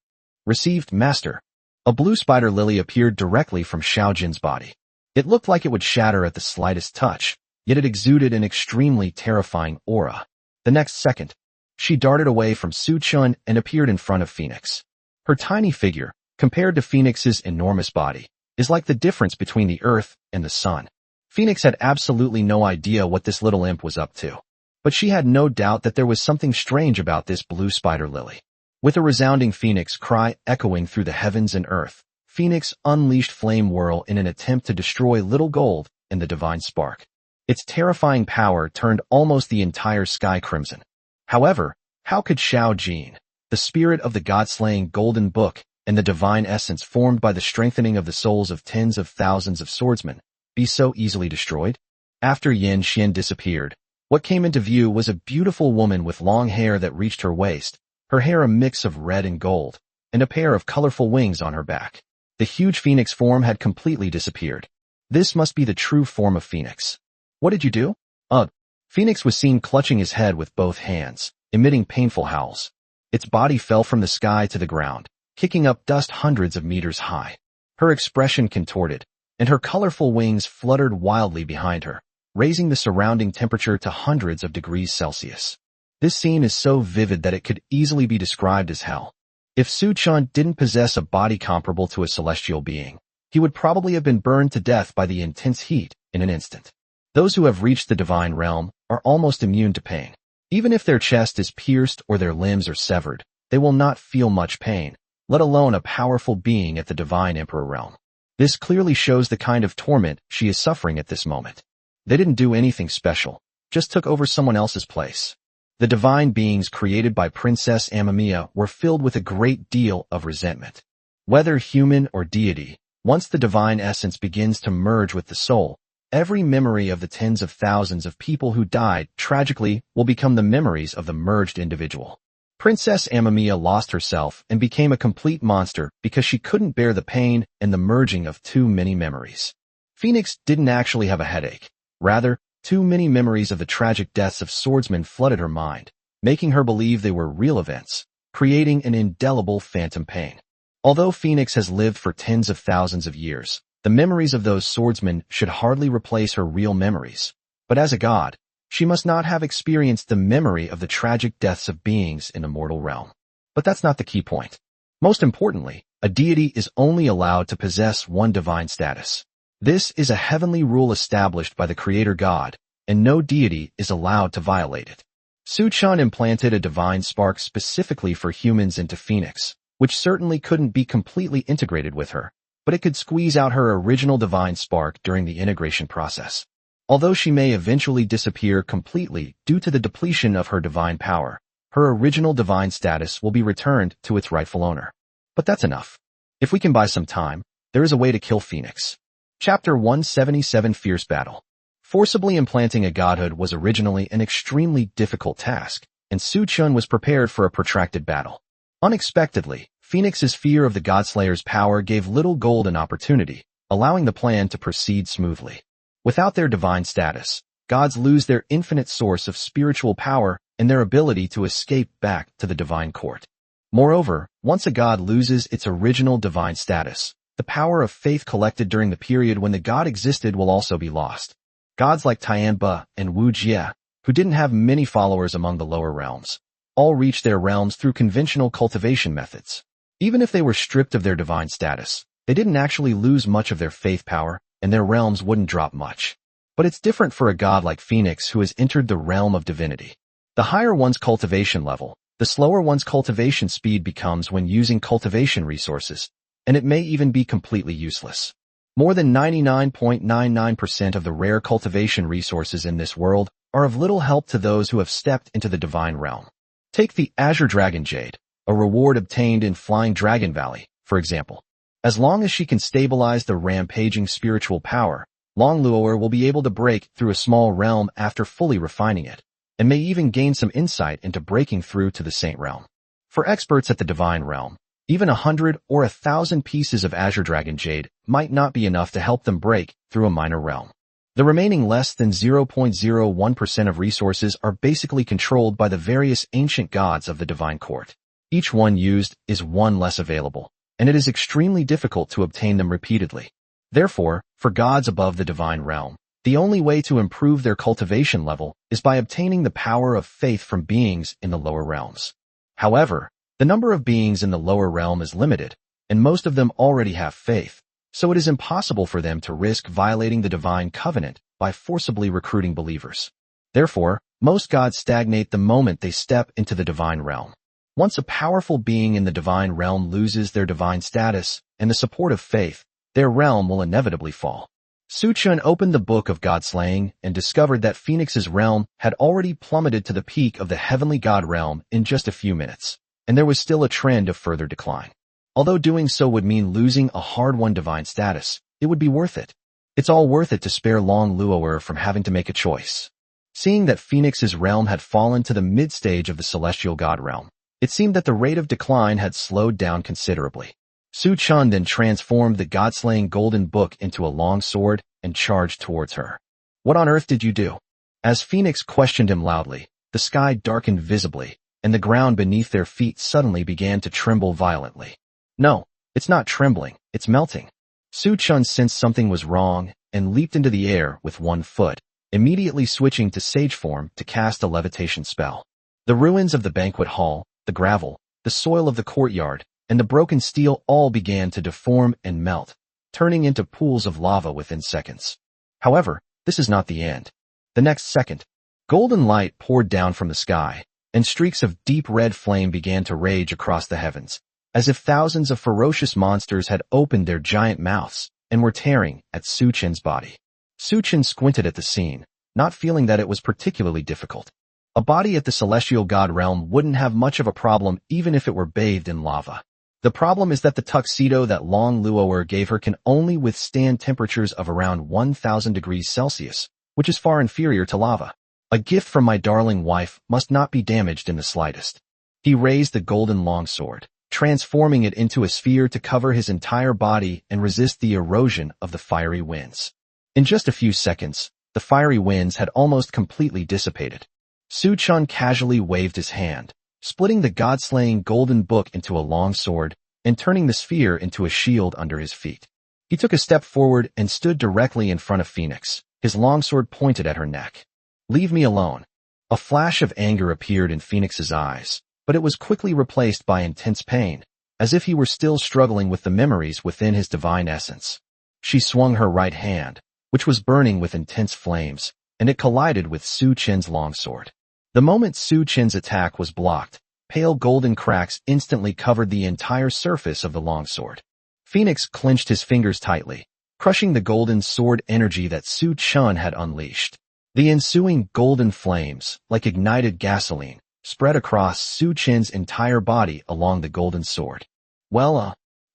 Received Master. A blue spider lily appeared directly from Xiao Jin's body. It looked like it would shatter at the slightest touch, yet it exuded an extremely terrifying aura. The next second, she darted away from Su Chun and appeared in front of Phoenix. Her tiny figure, compared to Phoenix's enormous body, is like the difference between the earth and the sun. Phoenix had absolutely no idea what this little imp was up to. But she had no doubt that there was something strange about this blue spider lily. With a resounding Phoenix cry echoing through the heavens and earth, Phoenix unleashed Flame Whirl in an attempt to destroy Little Gold and the Divine Spark. Its terrifying power turned almost the entire sky crimson. However, how could Xiao Jin, the spirit of the god-slaying Golden Book, and the divine essence formed by the strengthening of the souls of tens of thousands of swordsmen, be so easily destroyed? After Yin Xian disappeared, what came into view was a beautiful woman with long hair that reached her waist, her hair a mix of red and gold, and a pair of colorful wings on her back. The huge phoenix form had completely disappeared. This must be the true form of Phoenix. What did you do? Ugh. Phoenix was seen clutching his head with both hands, emitting painful howls. Its body fell from the sky to the ground, kicking up dust hundreds of meters high. Her expression contorted, and her colorful wings fluttered wildly behind her, raising the surrounding temperature to hundreds of degrees Celsius. This scene is so vivid that it could easily be described as hell. If Su Chun didn't possess a body comparable to a celestial being, he would probably have been burned to death by the intense heat in an instant. Those who have reached the divine realm are almost immune to pain. Even if their chest is pierced or their limbs are severed, they will not feel much pain, let alone a powerful being at the divine emperor realm. This clearly shows the kind of torment she is suffering at this moment. They didn't do anything special, just took over someone else's place. The divine beings created by Princess Amamiya were filled with a great deal of resentment. Whether human or deity, once the divine essence begins to merge with the soul, every memory of the tens of thousands of people who died tragically will become the memories of the merged individual. Princess Amamiya lost herself and became a complete monster because she couldn't bear the pain and the merging of too many memories. Phoenix didn't actually have a headache. Rather, too many memories of the tragic deaths of swordsmen flooded her mind, making her believe they were real events, creating an indelible phantom pain. Although Phoenix has lived for tens of thousands of years, the memories of those swordsmen should hardly replace her real memories. But as a god, she must not have experienced the memory of the tragic deaths of beings in the mortal realm. But that's not the key point. Most importantly, a deity is only allowed to possess one divine status. This is a heavenly rule established by the creator god, and no deity is allowed to violate it. Su Chun implanted a divine spark specifically for humans into Phoenix, which certainly couldn't be completely integrated with her, but it could squeeze out her original divine spark during the integration process. Although she may eventually disappear completely due to the depletion of her divine power, her original divine status will be returned to its rightful owner. But that's enough. If we can buy some time, there is a way to kill Phoenix. Chapter 177 Fierce Battle. Forcibly implanting a godhood was originally an extremely difficult task, and Su Chun was prepared for a protracted battle. Unexpectedly, Phoenix's fear of the Godslayer's power gave Little Gold an opportunity, allowing the plan to proceed smoothly. Without their divine status, gods lose their infinite source of spiritual power and their ability to escape back to the divine court. Moreover, once a god loses its original divine status, the power of faith collected during the period when the god existed will also be lost. Gods like Tianba and Wu Jie, who didn't have many followers among the lower realms, all reached their realms through conventional cultivation methods. Even if they were stripped of their divine status, they didn't actually lose much of their faith power, and their realms wouldn't drop much. But it's different for a god like Phoenix who has entered the realm of divinity. The higher one's cultivation level, The slower one's cultivation speed becomes when using cultivation resources, and it may even be completely useless. More than 99.99% of the rare cultivation resources in this world are of little help to those who have stepped into the divine realm. Take the Azure Dragon Jade, a reward obtained in Flying Dragon Valley, for example. As long as she can stabilize the rampaging spiritual power, Long Luoer will be able to break through a small realm after fully refining it, and may even gain some insight into breaking through to the Saint Realm. For experts at the Divine Realm, even 100 or 1,000 pieces of Azure Dragon Jade might not be enough to help them break through a minor realm. The remaining less than 0.01% of resources are basically controlled by the various ancient gods of the Divine Court. Each one used is one less available, and it is extremely difficult to obtain them repeatedly. Therefore, for gods above the Divine Realm, the only way to improve their cultivation level is by obtaining the power of faith from beings in the lower realms. However, the number of beings in the lower realm is limited, and most of them already have faith, so it is impossible for them to risk violating the divine covenant by forcibly recruiting believers. Therefore, most gods stagnate the moment they step into the divine realm. Once a powerful being in the divine realm loses their divine status and the support of faith, their realm will inevitably fall. Suchun opened the book of God-slaying and discovered that Phoenix's realm had already plummeted to the peak of the heavenly god realm in just a few minutes, and there was still a trend of further decline. Although doing so would mean losing a hard-won divine status, it would be worth it. It's all worth it to spare Long Luoer from having to make a choice. Seeing that Phoenix's realm had fallen to the mid-stage of the celestial god realm, it seemed that the rate of decline had slowed down considerably. Su Chun then transformed the god-slaying golden book into a long sword and charged towards her. "What on earth did you do?" As Phoenix questioned him loudly, the sky darkened visibly, and the ground beneath their feet suddenly began to tremble violently. "No, it's not trembling, it's melting." Su Chun sensed something was wrong and leaped into the air with one foot, immediately switching to sage form to cast a levitation spell. The ruins of the banquet hall, the gravel, the soil of the courtyard, and the broken steel all began to deform and melt, turning into pools of lava within seconds. However, this is not the end. The next second, golden light poured down from the sky, and streaks of deep red flame began to rage across the heavens, as if thousands of ferocious monsters had opened their giant mouths and were tearing at Su Chen's body. Su Chen squinted at the scene, not feeling that it was particularly difficult. A body at the celestial god realm wouldn't have much of a problem even if it were bathed in lava. The problem is that the tuxedo that Long Luoer gave her can only withstand temperatures of around 1,000 degrees Celsius, which is far inferior to lava. "A gift from my darling wife must not be damaged in the slightest." He raised the golden longsword, transforming it into a sphere to cover his entire body and resist the erosion of the fiery winds. In just a few seconds, the fiery winds had almost completely dissipated. Su Chun casually waved his hand, splitting the god-slaying golden book into a long sword and turning the sphere into a shield under his feet. He took a step forward and stood directly in front of Phoenix, his longsword pointed at her neck. "Leave me alone." A flash of anger appeared in Phoenix's eyes, but it was quickly replaced by intense pain, as if he were still struggling with the memories within his divine essence. She swung her right hand, which was burning with intense flames, and it collided with Su Chen's longsword. The moment Su Chen's attack was blocked, pale golden cracks instantly covered the entire surface of the longsword. Phoenix clenched his fingers tightly, crushing the golden sword energy that Su Chun had unleashed. The ensuing golden flames, like ignited gasoline, spread across Su Chen's entire body along the golden sword.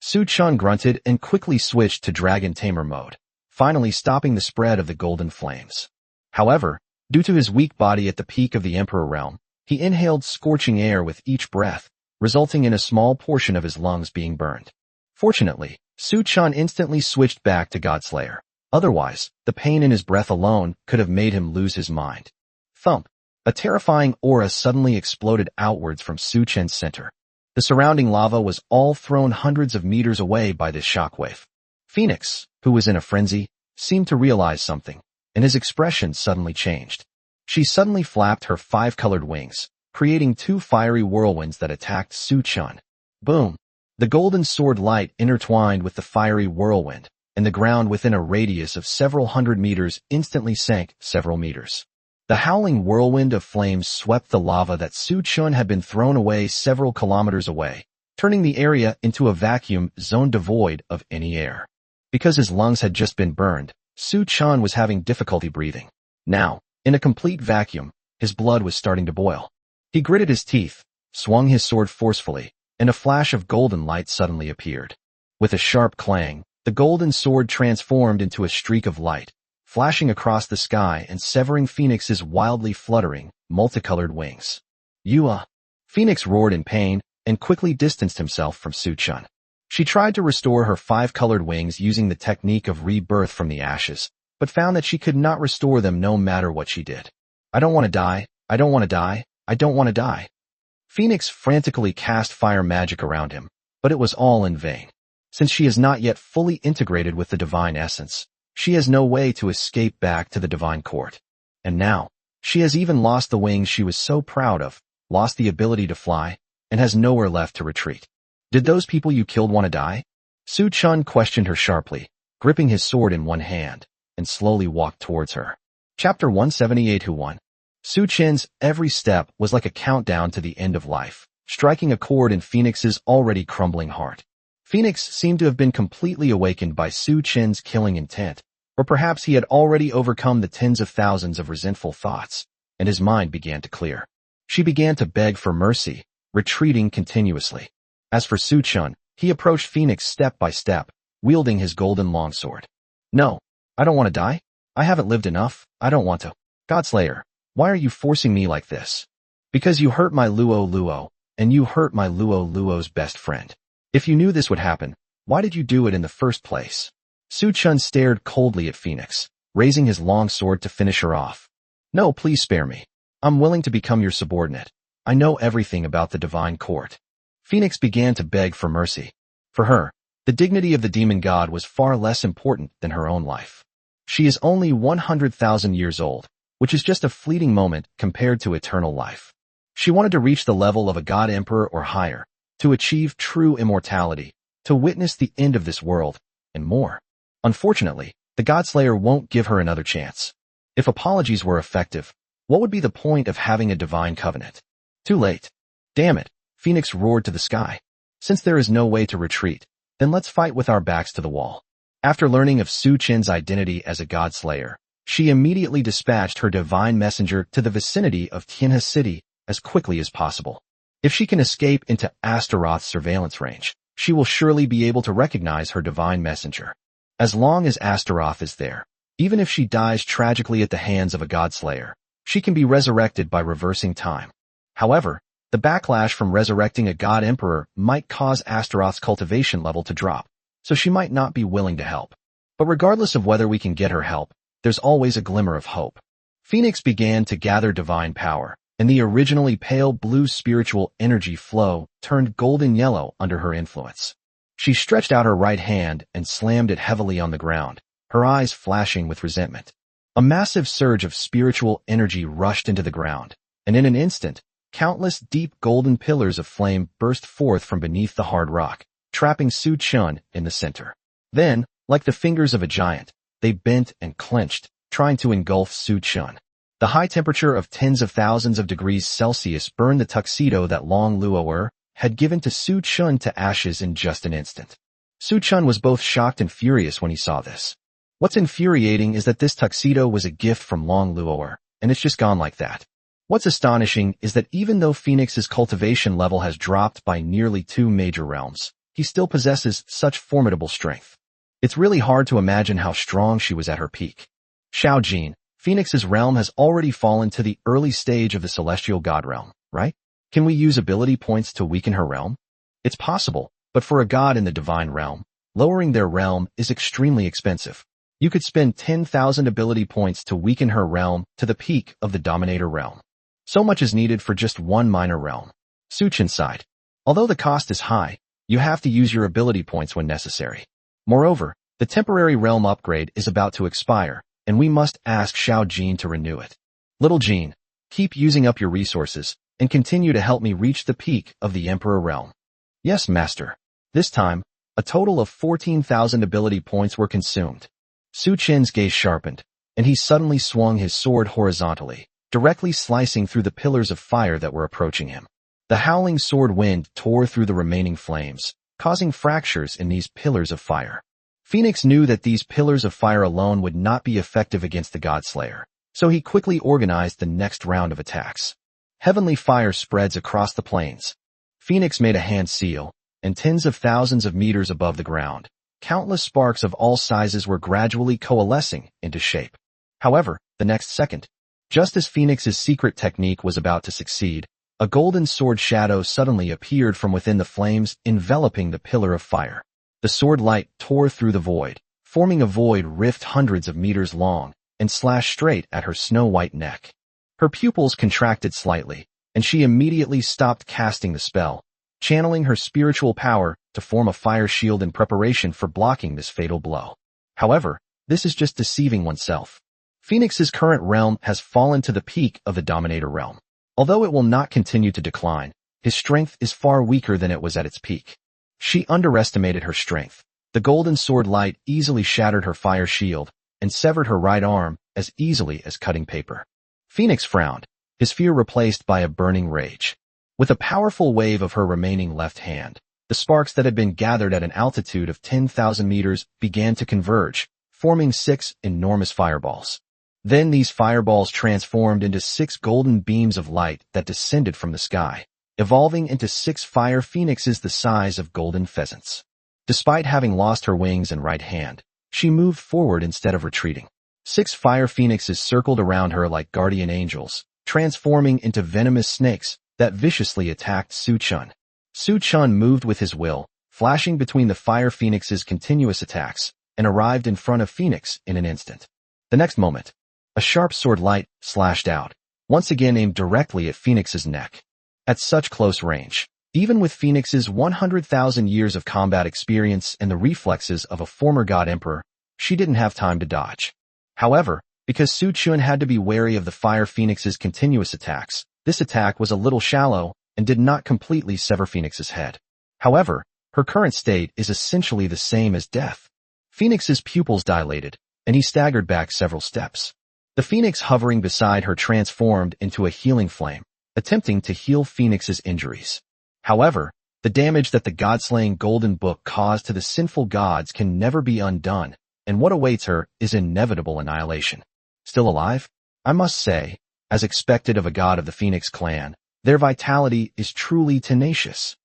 Su Chun grunted and quickly switched to Dragon Tamer mode, finally stopping the spread of the golden flames. However, due to his weak body at the peak of the Emperor realm, he inhaled scorching air with each breath, resulting in a small portion of his lungs being burned. Fortunately, Su Chun instantly switched back to Godslayer. Otherwise, the pain in his breath alone could have made him lose his mind. Thump! A terrifying aura suddenly exploded outwards from Su Chen's center. The surrounding lava was all thrown hundreds of meters away by this shockwave. Phoenix, who was in a frenzy, seemed to realize something, and his expression suddenly changed. She suddenly flapped her 5-colored wings, creating 2 fiery whirlwinds that attacked Su Chun. Boom! The golden sword light intertwined with the fiery whirlwind, and the ground within a radius of several hundred meters instantly sank several meters. The howling whirlwind of flames swept the lava that Su Chun had been thrown away several kilometers away, turning the area into a vacuum zone devoid of any air. Because his lungs had just been burned, Su Chun was having difficulty breathing. Now, in a complete vacuum, his blood was starting to boil. He gritted his teeth, swung his sword forcefully, and a flash of golden light suddenly appeared. With a sharp clang, the golden sword transformed into a streak of light, flashing across the sky and severing Phoenix's wildly fluttering, multicolored wings. Phoenix roared in pain and quickly distanced himself from Su Chun. She tried to restore her 5-colored wings using the technique of rebirth from the ashes, but found that she could not restore them no matter what she did. I don't want to die, I don't want to die, I don't want to die. Phoenix frantically cast fire magic around him, but it was all in vain. Since she is not yet fully integrated with the divine essence, she has no way to escape back to the divine court. And now, she has even lost the wings she was so proud of, lost the ability to fly, and has nowhere left to retreat. Did those people you killed want to die? Su Chun questioned her sharply, gripping his sword in one hand, and slowly walked towards her. Chapter 178-1. Su Chun's every step was like a countdown to the end of life, striking a chord in Phoenix's already crumbling heart. Phoenix seemed to have been completely awakened by Su Chun's killing intent, or perhaps he had already overcome the tens of thousands of resentful thoughts, and his mind began to clear. She began to beg for mercy, retreating continuously. As for Su Chun, he approached Phoenix step by step, wielding his golden longsword. No, I don't want to die. I haven't lived enough. I don't want to. Godslayer, why are you forcing me like this? Because you hurt my Luo, and you hurt my Luo's best friend. If you knew this would happen, why did you do it in the first place? Su Chun stared coldly at Phoenix, raising his long sword to finish her off. No, please spare me. I'm willing to become your subordinate. I know everything about the divine court. Phoenix began to beg for mercy. For her, the dignity of the demon god was far less important than her own life. She is only 100,000 years old, which is just a fleeting moment compared to eternal life. She wanted to reach the level of a god emperor or higher, to achieve true immortality, to witness the end of this world, and more. Unfortunately, the Godslayer won't give her another chance. If apologies were effective, what would be the point of having a divine covenant? Too late. Damn it, Phoenix roared to the sky. Since there is no way to retreat, then let's fight with our backs to the wall. After learning of Su Chun's identity as a Godslayer, she immediately dispatched her divine messenger to the vicinity of Tianhe City as quickly as possible. If she can escape into Astaroth's surveillance range, she will surely be able to recognize her divine messenger. As long as Astaroth is there, even if she dies tragically at the hands of a Godslayer, she can be resurrected by reversing time. However, the backlash from resurrecting a God Emperor might cause Astaroth's cultivation level to drop, so she might not be willing to help. But regardless of whether we can get her help, there's always a glimmer of hope. Phoenix began to gather divine power, and the originally pale blue spiritual energy flow turned golden yellow under her influence. She stretched out her right hand and slammed it heavily on the ground, her eyes flashing with resentment. A massive surge of spiritual energy rushed into the ground, and in an instant, countless deep golden pillars of flame burst forth from beneath the hard rock, trapping Su Chun in the center. Then, like the fingers of a giant, they bent and clenched, trying to engulf Su Chun. The high temperature of tens of thousands of degrees Celsius burned the tuxedo that Long Luo had given to Su Chun to ashes in just an instant. Su Chun was both shocked and furious when he saw this. What's infuriating is that this tuxedo was a gift from Long Luo, and it's just gone like that. What's astonishing is that even though Phoenix's cultivation level has dropped by nearly 2 major realms, he still possesses such formidable strength. It's really hard to imagine how strong she was at her peak. Xiao Jin, Phoenix's realm has already fallen to the early stage of the celestial god realm, right? Can we use ability points to weaken her realm? It's possible, but for a god in the divine realm, lowering their realm is extremely expensive. You could spend 10,000 ability points to weaken her realm to the peak of the dominator realm. So much is needed for just one minor realm. Su Chun sighed. Although the cost is high, you have to use your ability points when necessary. Moreover, the temporary realm upgrade is about to expire, and we must ask Xiao Jin to renew it. Little Jin, keep using up your resources, and continue to help me reach the peak of the Emperor realm. Yes, Master. This time, a total of 14,000 ability points were consumed. Su Chen's gaze sharpened, and he suddenly swung his sword horizontally, directly slicing through the pillars of fire that were approaching him. The howling sword wind tore through the remaining flames, causing fractures in these pillars of fire. Phoenix knew that these pillars of fire alone would not be effective against the Godslayer, so he quickly organized the next round of attacks. Heavenly fire spreads across the plains. Phoenix made a hand seal, and tens of thousands of meters above the ground, countless sparks of all sizes were gradually coalescing into shape. However, the next second, just as Phoenix's secret technique was about to succeed, a golden sword shadow suddenly appeared from within the flames enveloping the pillar of fire. The sword light tore through the void, forming a void rift hundreds of meters long, and slashed straight at her snow-white neck. Her pupils contracted slightly, and she immediately stopped casting the spell, channeling her spiritual power to form a fire shield in preparation for blocking this fatal blow. However, this is just deceiving oneself. Phoenix's current realm has fallen to the peak of the Dominator realm. Although it will not continue to decline, his strength is far weaker than it was at its peak. She underestimated her strength. The golden sword light easily shattered her fire shield and severed her right arm as easily as cutting paper. Phoenix frowned, his fear replaced by a burning rage. With a powerful wave of her remaining left hand, the sparks that had been gathered at an altitude of 10,000 meters began to converge, forming 6 enormous fireballs. Then these fireballs transformed into 6 golden beams of light that descended from the sky, evolving into 6 fire phoenixes the size of golden pheasants. Despite having lost her wings and right hand, she moved forward instead of retreating. 6 fire phoenixes circled around her like guardian angels, transforming into venomous snakes that viciously attacked Su Chun. Su Chun moved with his will, flashing between the fire phoenix's continuous attacks, and arrived in front of Phoenix in an instant. The next moment, a sharp sword light slashed out, once again aimed directly at Phoenix's neck. At such close range, even with Phoenix's 100,000 years of combat experience and the reflexes of a former god emperor, she didn't have time to dodge. However, because Su Chun had to be wary of the fire phoenix's continuous attacks, this attack was a little shallow and did not completely sever Phoenix's head. However, her current state is essentially the same as death. Phoenix's pupils dilated, and he staggered back several steps. The phoenix hovering beside her transformed into a healing flame, attempting to heal Phoenix's injuries. However, the damage that the god-slaying golden book caused to the sinful gods can never be undone, and what awaits her is inevitable annihilation. Still alive? I must say, as expected of a god of the Phoenix clan, their vitality is truly tenacious.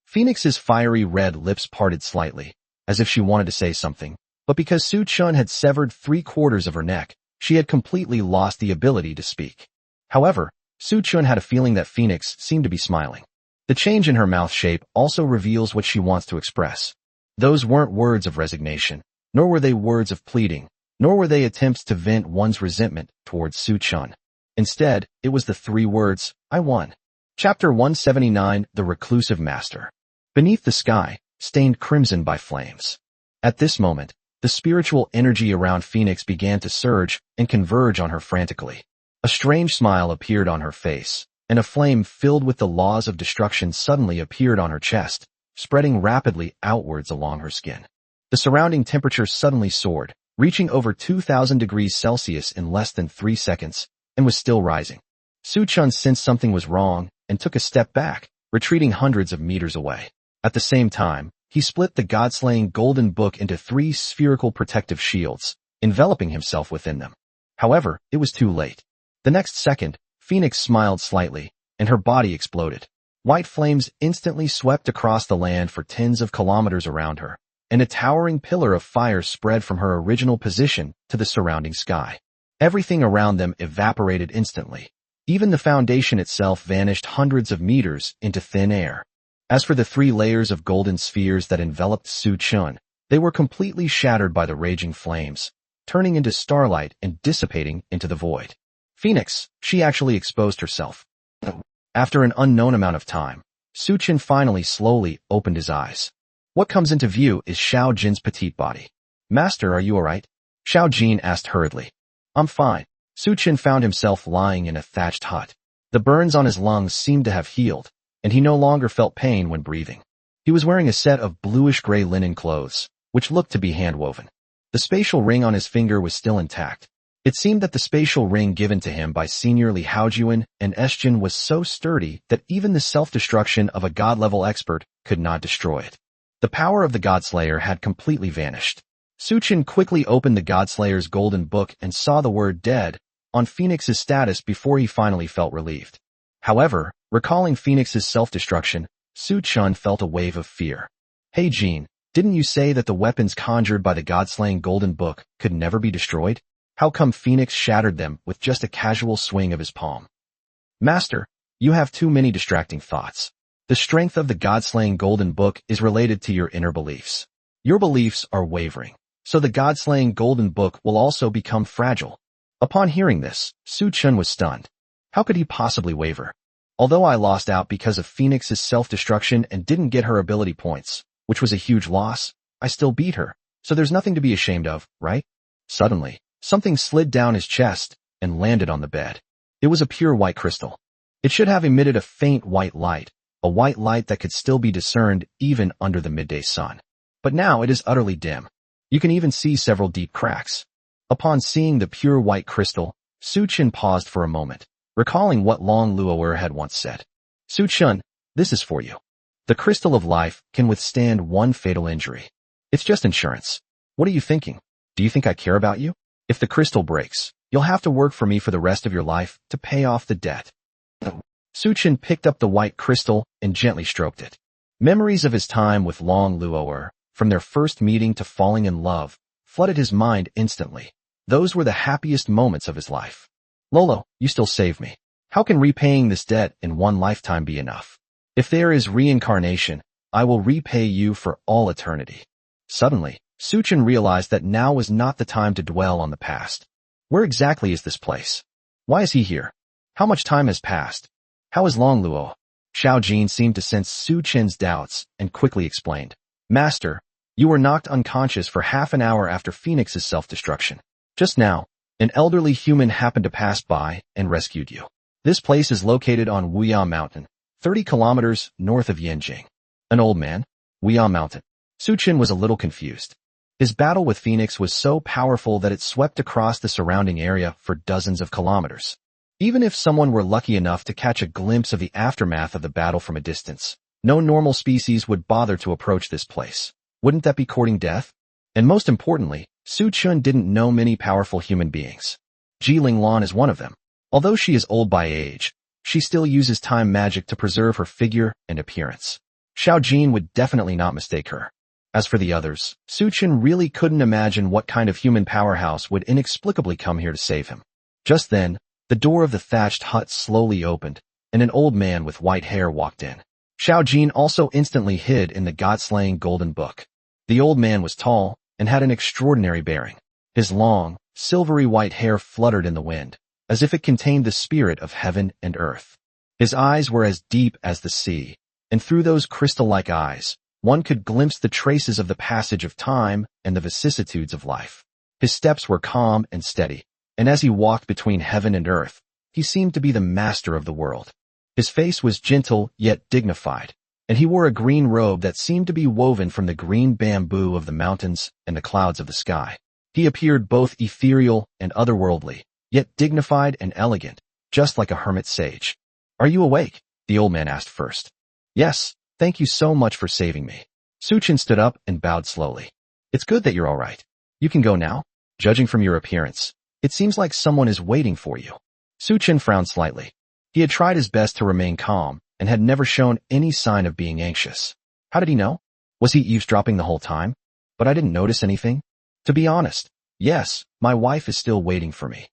Phoenix's fiery red lips parted slightly, as if she wanted to say something, but because Su Chun had severed 3/4 of her neck, she had completely lost the ability to speak. However, Su Chun had a feeling that Phoenix seemed to be smiling. The change in her mouth shape also reveals what she wants to express. Those weren't words of resignation, nor were they words of pleading, nor were they attempts to vent one's resentment towards Su Chun. Instead, it was the 3 words, I won. Chapter 179, The Reclusive Master. Beneath the sky, stained crimson by flames. At this moment, the spiritual energy around Phoenix began to surge and converge on her frantically. A strange smile appeared on her face, and a flame filled with the laws of destruction suddenly appeared on her chest, spreading rapidly outwards along her skin. The surrounding temperature suddenly soared, reaching over 2,000 degrees Celsius in less than 3 seconds, and was still rising. Su Chun sensed something was wrong and took a step back, retreating hundreds of meters away. At the same time, he split the god-slaying golden book into 3 spherical protective shields, enveloping himself within them. However, it was too late. The next second, Phoenix smiled slightly, and her body exploded. White flames instantly swept across the land for tens of kilometers around her, and a towering pillar of fire spread from her original position to the surrounding sky. Everything around them evaporated instantly. Even the foundation itself vanished hundreds of meters into thin air. As for the 3 layers of golden spheres that enveloped Su Chun, they were completely shattered by the raging flames, turning into starlight and dissipating into the void. Phoenix, she actually exposed herself. After an unknown amount of time, Su Chun finally slowly opened his eyes. What comes into view is Xiao Jin's petite body. Master, are you alright? Xiao Jin asked hurriedly. I'm fine. Su Chun found himself lying in a thatched hut. The burns on his lungs seemed to have healed, and he no longer felt pain when breathing. He was wearing a set of bluish-gray linen clothes, which looked to be hand-woven. The spatial ring on his finger was still intact. It seemed that the spatial ring given to him by Senior Li Haojuan and Esjin was so sturdy that even the self-destruction of a god-level expert could not destroy it. The power of the Godslayer had completely vanished. Suchin quickly opened the Godslayer's golden book and saw the word dead on Phoenix's status before he finally felt relieved. However, recalling Phoenix's self-destruction, Suchun felt a wave of fear. Hey Jean, didn't you say that the weapons conjured by the God-slaying golden book could never be destroyed? How come Phoenix shattered them with just a casual swing of his palm? Master, you have too many distracting thoughts. The strength of the God-slaying golden book is related to your inner beliefs. Your beliefs are wavering, so the God-slaying golden book will also become fragile. Upon hearing this, Suchun was stunned. How could he possibly waver? Although I lost out because of Phoenix's self-destruction and didn't get her ability points, which was a huge loss, I still beat her, so there's nothing to be ashamed of, right? Suddenly, something slid down his chest and landed on the bed. It was a pure white crystal. It should have emitted a faint white light, a white light that could still be discerned even under the midday sun. But now it is utterly dim. You can even see several deep cracks. Upon seeing the pure white crystal, Suchun paused for a moment, recalling what Long Luo'er had once said. Suchun, this is for you. The crystal of life can withstand one fatal injury. It's just insurance. What are you thinking? Do you think I care about you? If the crystal breaks, you'll have to work for me for the rest of your life to pay off the debt. Suchun picked up the white crystal and gently stroked it. Memories of his time with Long Luo'er, from their first meeting to falling in love, flooded his mind instantly. Those were the happiest moments of his life. Lolo, you still save me. How can repaying this debt in one lifetime be enough? If there is reincarnation, I will repay you for all eternity. Suddenly, Suchun realized that now was not the time to dwell on the past. Where exactly is this place? Why is he here? How much time has passed? How is Long Luo? Xiao Jin seemed to sense Suchun's doubts and quickly explained. Master, you were knocked unconscious for half an hour after Phoenix's self-destruction. Just now, an elderly human happened to pass by and rescued you. This place is located on Wuya Mountain, 30 kilometers north of Yanjing. An old man? Wuya Mountain. Suchun was a little confused. His battle with Phoenix was so powerful that it swept across the surrounding area for dozens of kilometers. Even if someone were lucky enough to catch a glimpse of the aftermath of the battle from a distance, no normal species would bother to approach this place. Wouldn't that be courting death? And most importantly, Suchun didn't know many powerful human beings. Jiling Lan is one of them. Although she is old by age, she still uses time magic to preserve her figure and appearance. Xiao Jin would definitely not mistake her. As for the others, Suchun really couldn't imagine what kind of human powerhouse would inexplicably come here to save him. Just then, the door of the thatched hut slowly opened, and an old man with white hair walked in. Xiao Jin also instantly hid in the God-slaying golden book. The old man was tall and had an extraordinary bearing. His long, silvery white hair fluttered in the wind, as if it contained the spirit of heaven and earth. His eyes were as deep as the sea, and through those crystal-like eyes, one could glimpse the traces of the passage of time and the vicissitudes of life. His steps were calm and steady, and as he walked between heaven and earth, he seemed to be the master of the world. His face was gentle yet dignified, and he wore a green robe that seemed to be woven from the green bamboo of the mountains and the clouds of the sky. He appeared both ethereal and otherworldly, yet dignified and elegant, just like a hermit sage. Are you awake? The old man asked first. Yes, thank you so much for saving me. Suchun stood up and bowed slowly. It's good that you're all right. You can go now. Judging from your appearance, it seems like someone is waiting for you. Suchun frowned slightly. He had tried his best to remain calm and had never shown any sign of being anxious. How did he know? Was he eavesdropping the whole time? But I didn't notice anything. To be honest, yes, my wife is still waiting for me.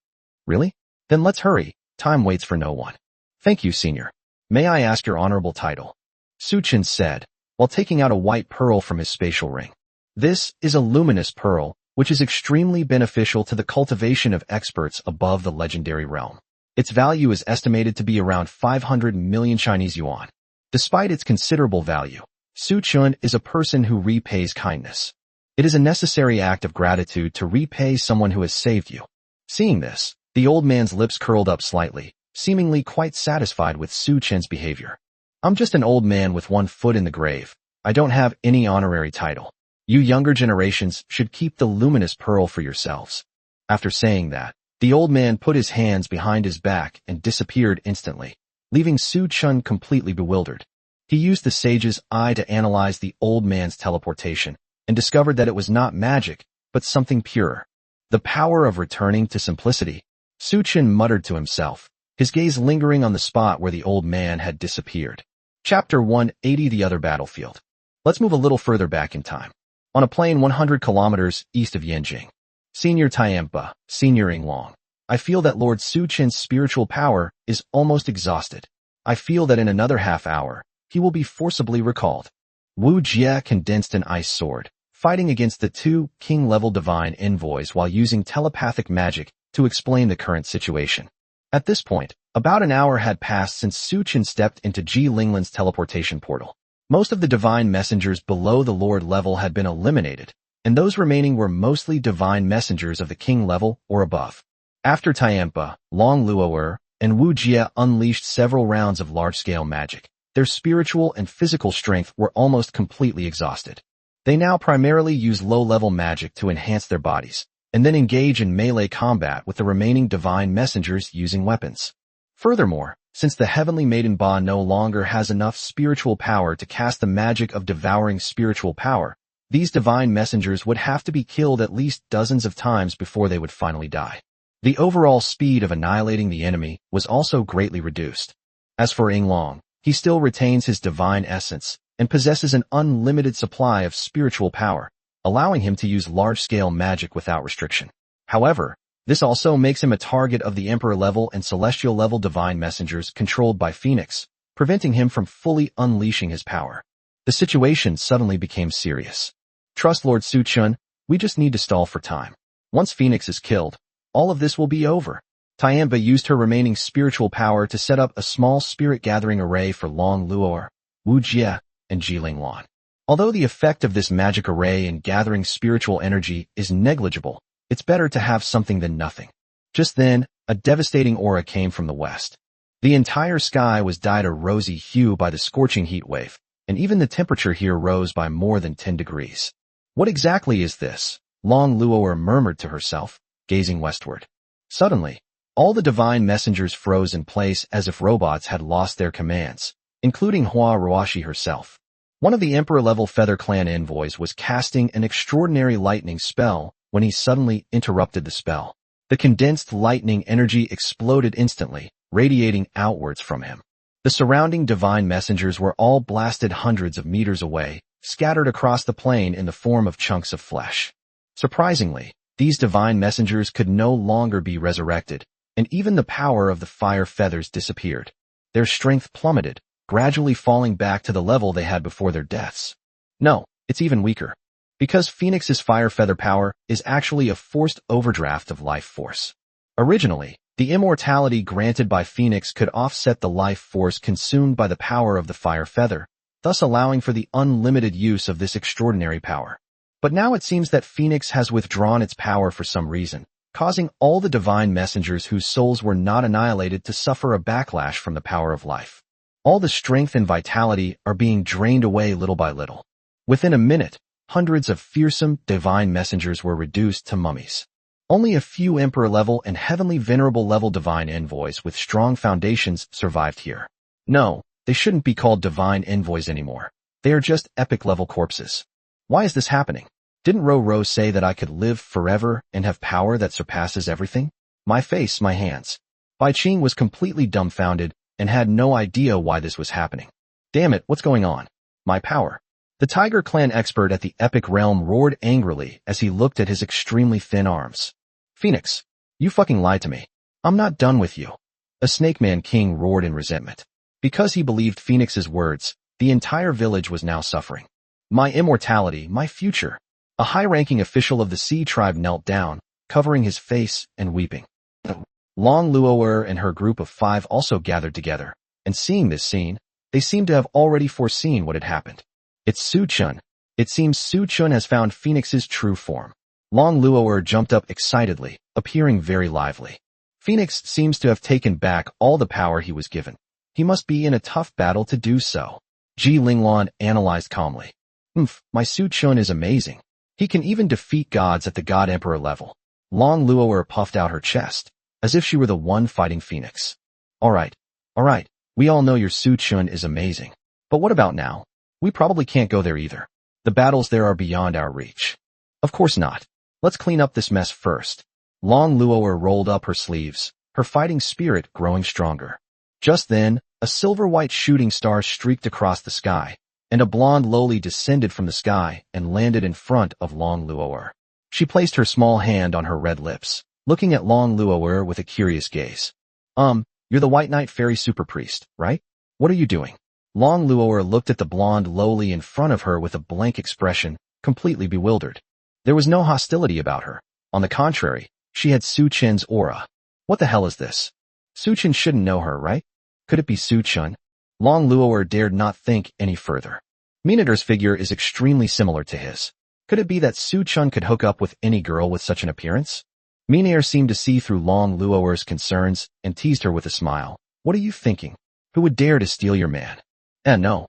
Really? Then let's hurry. Time waits for no one. Thank you, Senior. May I ask your honorable title? Suchun said, while taking out a white pearl from his spatial ring. This is a luminous pearl, which is extremely beneficial to the cultivation of experts above the legendary realm. Its value is estimated to be around 500 million Chinese yuan. Despite its considerable value, Suchun is a person who repays kindness. It is a necessary act of gratitude to repay someone who has saved you. Seeing this, the old man's lips curled up slightly, seemingly quite satisfied with Suchun's behavior. I'm just an old man with one foot in the grave. I don't have any honorary title. You younger generations should keep the luminous pearl for yourselves. After saying that, The old man put his hands behind his back and disappeared instantly, leaving Su Chun completely bewildered. He used the sage's eye to analyze the old man's teleportation and discovered that it was not magic, but something purer. The power of returning to simplicity. Su Chun muttered to himself, his gaze lingering on the spot where the old man had disappeared. Chapter 180, The Other Battlefield. Let's move a little further back in time. On a plain 100 kilometers east of Yanjing, Senior Tianpa, Senior Inglong. I feel that Lord Su Chin's spiritual power is almost exhausted. I feel that in another half hour, he will be forcibly recalled. Wu Jie condensed an ice sword, fighting against the two king-level divine envoys while using telepathic magic to explain the current situation. At this point, about an hour had passed since Su Chin stepped into Ji Linglan's teleportation portal. Most of the divine messengers below the lord level had been eliminated, and those remaining were mostly divine messengers of the king level or above. After Tianpa, Long Luo'er, and Wu Jie unleashed several rounds of large-scale magic, their spiritual and physical strength were almost completely exhausted. They now primarily use low-level magic to enhance their bodies, and then engage in melee combat with the remaining divine messengers using weapons. Furthermore, since the Heavenly Maiden Ba no longer has enough spiritual power to cast the magic of devouring spiritual power, these divine messengers would have to be killed at least dozens of times before they would finally die. The overall speed of annihilating the enemy was also greatly reduced. As for Inglong, he still retains his divine essence and possesses an unlimited supply of spiritual power, allowing him to use large-scale magic without restriction. However, this also makes him a target of the Emperor-level and Celestial-level divine messengers controlled by Phoenix, preventing him from fully unleashing his power. The situation suddenly became serious. Trust Lord Su Chun, we just need to stall for time. Once Phoenix is killed, all of this will be over. Tianba used her remaining spiritual power to set up a small spirit-gathering array for Long Luo'er, Wu Jie, and Ji Linglan. Although the effect of this magic array in gathering spiritual energy is negligible, it's better to have something than nothing. Just then, a devastating aura came from the west. The entire sky was dyed a rosy hue by the scorching heat wave, and even the temperature here rose by more than 10 degrees. What exactly is this? Long Luo'er murmured to herself, gazing westward. Suddenly, all the divine messengers froze in place as if robots had lost their commands, including Hua Ruashi herself. One of the Emperor-level Feather Clan envoys was casting an extraordinary lightning spell when he suddenly interrupted the spell. The condensed lightning energy exploded instantly, radiating outwards from him. The surrounding divine messengers were all blasted hundreds of meters away, scattered across the plain in the form of chunks of flesh. Surprisingly, these divine messengers could no longer be resurrected, and even the power of the fire feathers disappeared. Their strength plummeted, gradually falling back to the level they had before their deaths. No, it's even weaker. Because Phoenix's fire feather power is actually a forced overdraft of life force. Originally, the immortality granted by Phoenix could offset the life force consumed by the power of the fire feather, thus allowing for the unlimited use of this extraordinary power. But now it seems that Phoenix has withdrawn its power for some reason, causing all the divine messengers whose souls were not annihilated to suffer a backlash from the power of life. All the strength and vitality are being drained away little by little. Within a minute, hundreds of fearsome divine messengers were reduced to mummies. Only a few Emperor-level and Heavenly Venerable-level divine envoys with strong foundations survived here. No, they shouldn't be called divine envoys anymore. They are just epic-level corpses. Why is this happening? Didn't Ro say that I could live forever and have power that surpasses everything? My face, my hands. Bai Qing was completely dumbfounded and had no idea why this was happening. Damn it, what's going on? My power. The Tiger Clan expert at the Epic Realm roared angrily as he looked at his extremely thin arms. Phoenix, you fucking lied to me. I'm not done with you. A Snake Man King roared in resentment. Because he believed Phoenix's words, the entire village was now suffering. My immortality, my future. A high-ranking official of the Sea Tribe knelt down, covering his face and weeping. Long Luo'er and her group of 5 also gathered together, and seeing this scene, they seemed to have already foreseen what had happened. It's Su Chun. It seems Su Chun has found Phoenix's true form. Long Luo'er jumped up excitedly, appearing very lively. Phoenix seems to have taken back all the power he was given. He must be in a tough battle to do so. Ji Linglan analyzed calmly. My Su Chun is amazing. He can even defeat gods at the God Emperor level. Long Luo'er puffed out her chest, as if she were the one fighting Phoenix. Alright, we all know your Su Chun is amazing. But what about now? We probably can't go there either. The battles there are beyond our reach. Of course not. Let's clean up this mess first. Long Luo'er rolled up her sleeves, her fighting spirit growing stronger. Just then, a silver-white shooting star streaked across the sky, and a blonde Loli descended from the sky and landed in front of Long Luo'er. She placed her small hand on her red lips, looking at Long Luo'er with a curious gaze. You're the White Knight Fairy Super Priest, right? What are you doing? Long Luo'er looked at the blonde Loli in front of her with a blank expression, completely bewildered. There was no hostility about her. On the contrary, she had Su Chen's aura. What the hell is this? Su Chen shouldn't know her, right? Could it be Su Chun? Long Luo'er dared not think any further. Minator's figure is extremely similar to his. Could it be that Su Chun could hook up with any girl with such an appearance? Minator seemed to see through Long Luo'er's concerns and teased her with a smile. What are you thinking? Who would dare to steal your man? No.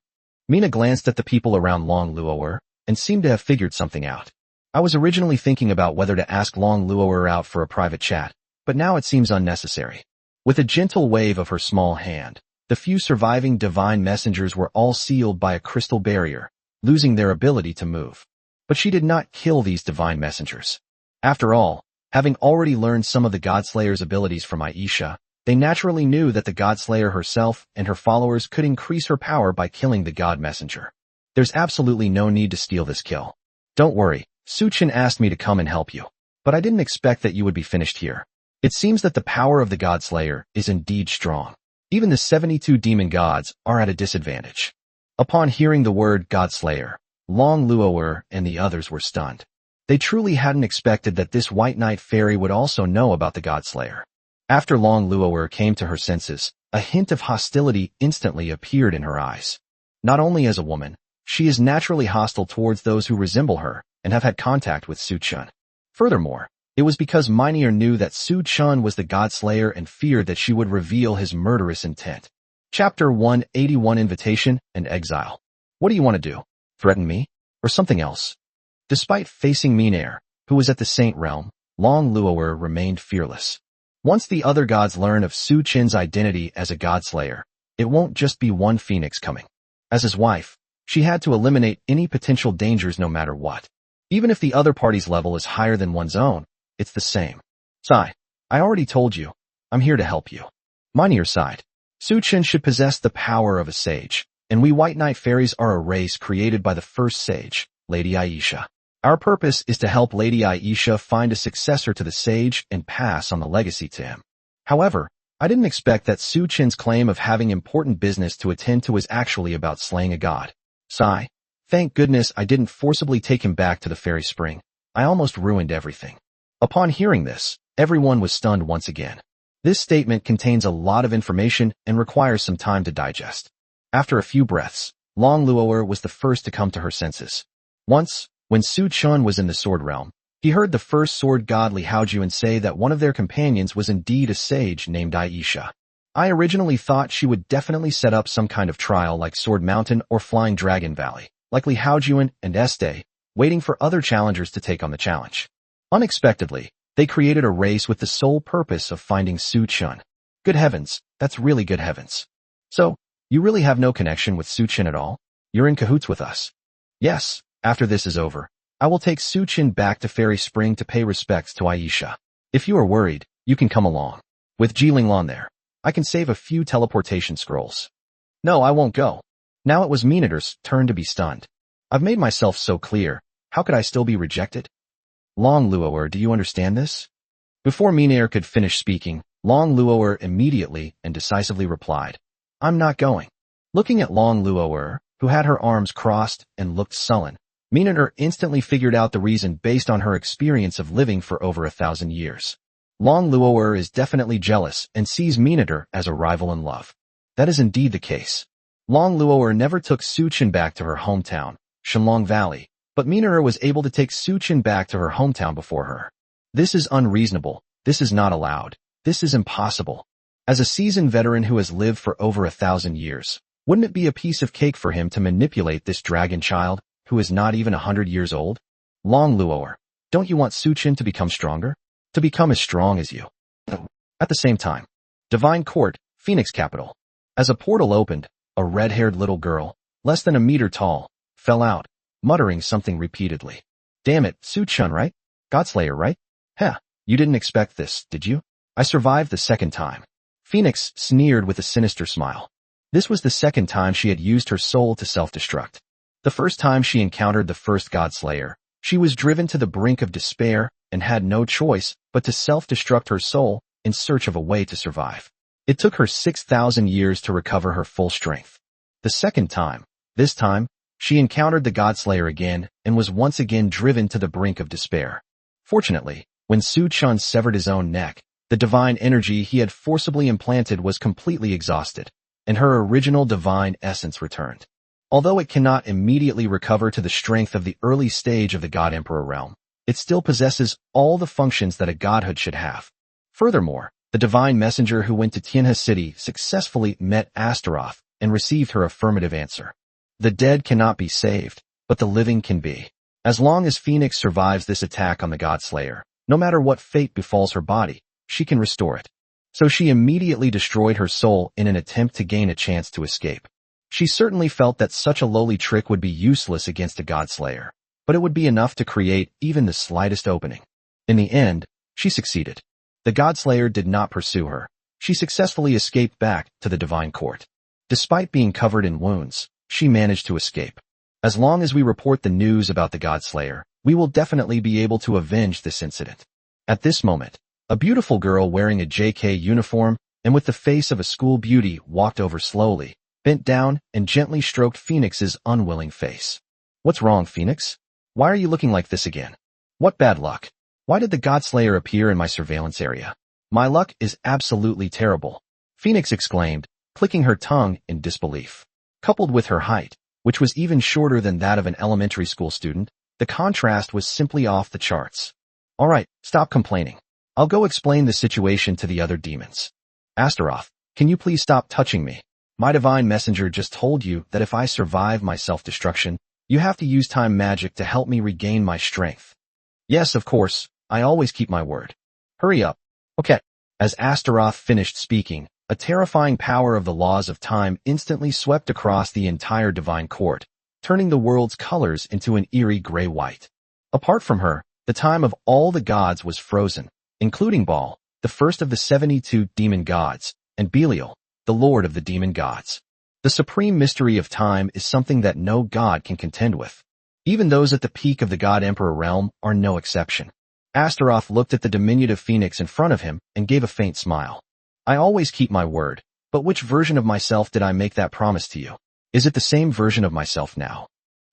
Mina glanced at the people around Long Luo'er and seemed to have figured something out. I was originally thinking about whether to ask Long Luo'er out for a private chat, but now it seems unnecessary. With a gentle wave of her small hand, the few surviving divine messengers were all sealed by a crystal barrier, losing their ability to move. But she did not kill these divine messengers. After all, having already learned some of the Godslayer's abilities from Aisha, they naturally knew that the Godslayer herself and her followers could increase her power by killing the God Messenger. There's absolutely no need to steal this kill. Don't worry, Su Chen asked me to come and help you, but I didn't expect that you would be finished here. It seems that the power of the Godslayer is indeed strong. Even the 72 demon gods are at a disadvantage. Upon hearing the word Godslayer, Long Luo'er and the others were stunned. They truly hadn't expected that this White Knight Fairy would also know about the Godslayer. After Long Luo'er came to her senses, a hint of hostility instantly appeared in her eyes. Not only as a woman, she is naturally hostile towards those who resemble her and have had contact with Su Chun. Furthermore, it was because Minier knew that Su Chun was the Godslayer and feared that she would reveal his murderous intent. Chapter 181 Invitation and Exile. What do you want to do? Threaten me? Or something else? Despite facing Minier, who was at the Saint Realm, Long Luo'er remained fearless. Once the other gods learn of Su Chen's identity as a Godslayer, it won't just be one Phoenix coming. As his wife, she had to eliminate any potential dangers no matter what. Even if the other party's level is higher than one's own, it's the same. Sigh. I already told you. I'm here to help you. Minier sighed. Su Chen should possess the power of a sage, and we White Knight Fairies are a race created by the first sage, Lady Aisha. Our purpose is to help Lady Aisha find a successor to the sage and pass on the legacy to him. However, I didn't expect that Su Chen's claim of having important business to attend to was actually about slaying a god. Sigh. Thank goodness I didn't forcibly take him back to the fairy spring. I almost ruined everything. Upon hearing this, everyone was stunned once again. This statement contains a lot of information and requires some time to digest. After a few breaths, Long Luo'er was the first to come to her senses. Once, when Su Chun was in the Sword Realm, he heard the first sword god Li Haojuan say that one of their companions was indeed a sage named Aisha. I originally thought she would definitely set up some kind of trial like Sword Mountain or Flying Dragon Valley, like Li Haojuan and Este, waiting for other challengers to take on the challenge. Unexpectedly, they created a race with the sole purpose of finding Su Chun. Good heavens, that's really good heavens. So, you really have no connection with Su Chen at all? You're in cahoots with us? Yes. After this is over, I will take Su Chen back to Fairy Spring to pay respects to Aisha. If you are worried, you can come along. With Jilinglan there, I can save a few teleportation scrolls. No, I won't go. Now it was Minator's turn to be stunned. I've made myself so clear, how could I still be rejected? Long Luo'er, do you understand this? Before Minator could finish speaking, Long Luo'er immediately and decisively replied, I'm not going. Looking at Long Luo'er, who had her arms crossed and looked sullen, Minator instantly figured out the reason based on her experience of living for over 1,000 years. Long Luo'er is definitely jealous and sees Minator as a rival in love. That is indeed the case. Long Luo'er never took Su Chen back to her hometown, Shenlong Valley, but Minator was able to take Su Chen back to her hometown before her. This is unreasonable, this is not allowed, this is impossible. As a seasoned veteran who has lived for over 1,000 years, wouldn't it be a piece of cake for him to manipulate this dragon child, who is not even 100 years old? Long Luo'er, don't you want Su Chen to become stronger? to become as strong as you. At the same time, Divine Court, Phoenix capital. As a portal opened, a red-haired little girl, less than a meter tall, fell out, muttering something repeatedly. Damn it, Su-chun, right? Godslayer, right? Heh, you didn't expect this, did you? I survived the second time. Phoenix sneered with a sinister smile. This was the second time she had used her soul to self-destruct. The first time she encountered the first Godslayer, she was driven to the brink of despair and had no choice but to self-destruct her soul in search of a way to survive. It took her 6,000 years to recover her full strength. The second time, this time, she encountered the Godslayer again and was once again driven to the brink of despair. Fortunately, when Su-chun severed his own neck, the divine energy he had forcibly implanted was completely exhausted, and her original divine essence returned. Although it cannot immediately recover to the strength of the early stage of the God-Emperor realm, it still possesses all the functions that a godhood should have. Furthermore, the divine messenger who went to Tianhe City successfully met Astaroth and received her affirmative answer. The dead cannot be saved, but the living can be. As long as Phoenix survives this attack on the Godslayer, no matter what fate befalls her body, she can restore it. So she immediately destroyed her soul in an attempt to gain a chance to escape. She certainly felt that such a lowly trick would be useless against a Godslayer, but it would be enough to create even the slightest opening. In the end, she succeeded. The Godslayer did not pursue her. She successfully escaped back to the Divine Court. Despite being covered in wounds, she managed to escape. As long as we report the news about the Godslayer, we will definitely be able to avenge this incident. At this moment, a beautiful girl wearing a JK uniform and with the face of a school beauty walked over slowly, bent down, and gently stroked Phoenix's unwilling face. What's wrong, Phoenix? Why are you looking like this again? What bad luck? Why did the Godslayer appear in my surveillance area? My luck is absolutely terrible, Phoenix exclaimed, clicking her tongue in disbelief. Coupled with her height, which was even shorter than that of an elementary school student, the contrast was simply off the charts. All right, stop complaining. I'll go explain the situation to the other demons. Astaroth, can you please stop touching me? My divine messenger just told you that if I survive my self-destruction, you have to use time magic to help me regain my strength. Yes, of course, I always keep my word. Hurry up. Okay. As Astaroth finished speaking, a terrifying power of the laws of time instantly swept across the entire divine court, turning the world's colors into an eerie gray-white. Apart from her, the time of all the gods was frozen, including Baal, the first of the 72 demon gods, and Belial, the lord of the demon gods. The supreme mystery of time is something that no god can contend with. Even those at the peak of the God-Emperor realm are no exception. Astaroth looked at the diminutive Phoenix in front of him and gave a faint smile. I always keep my word, but which version of myself did I make that promise to you? Is it the same version of myself now?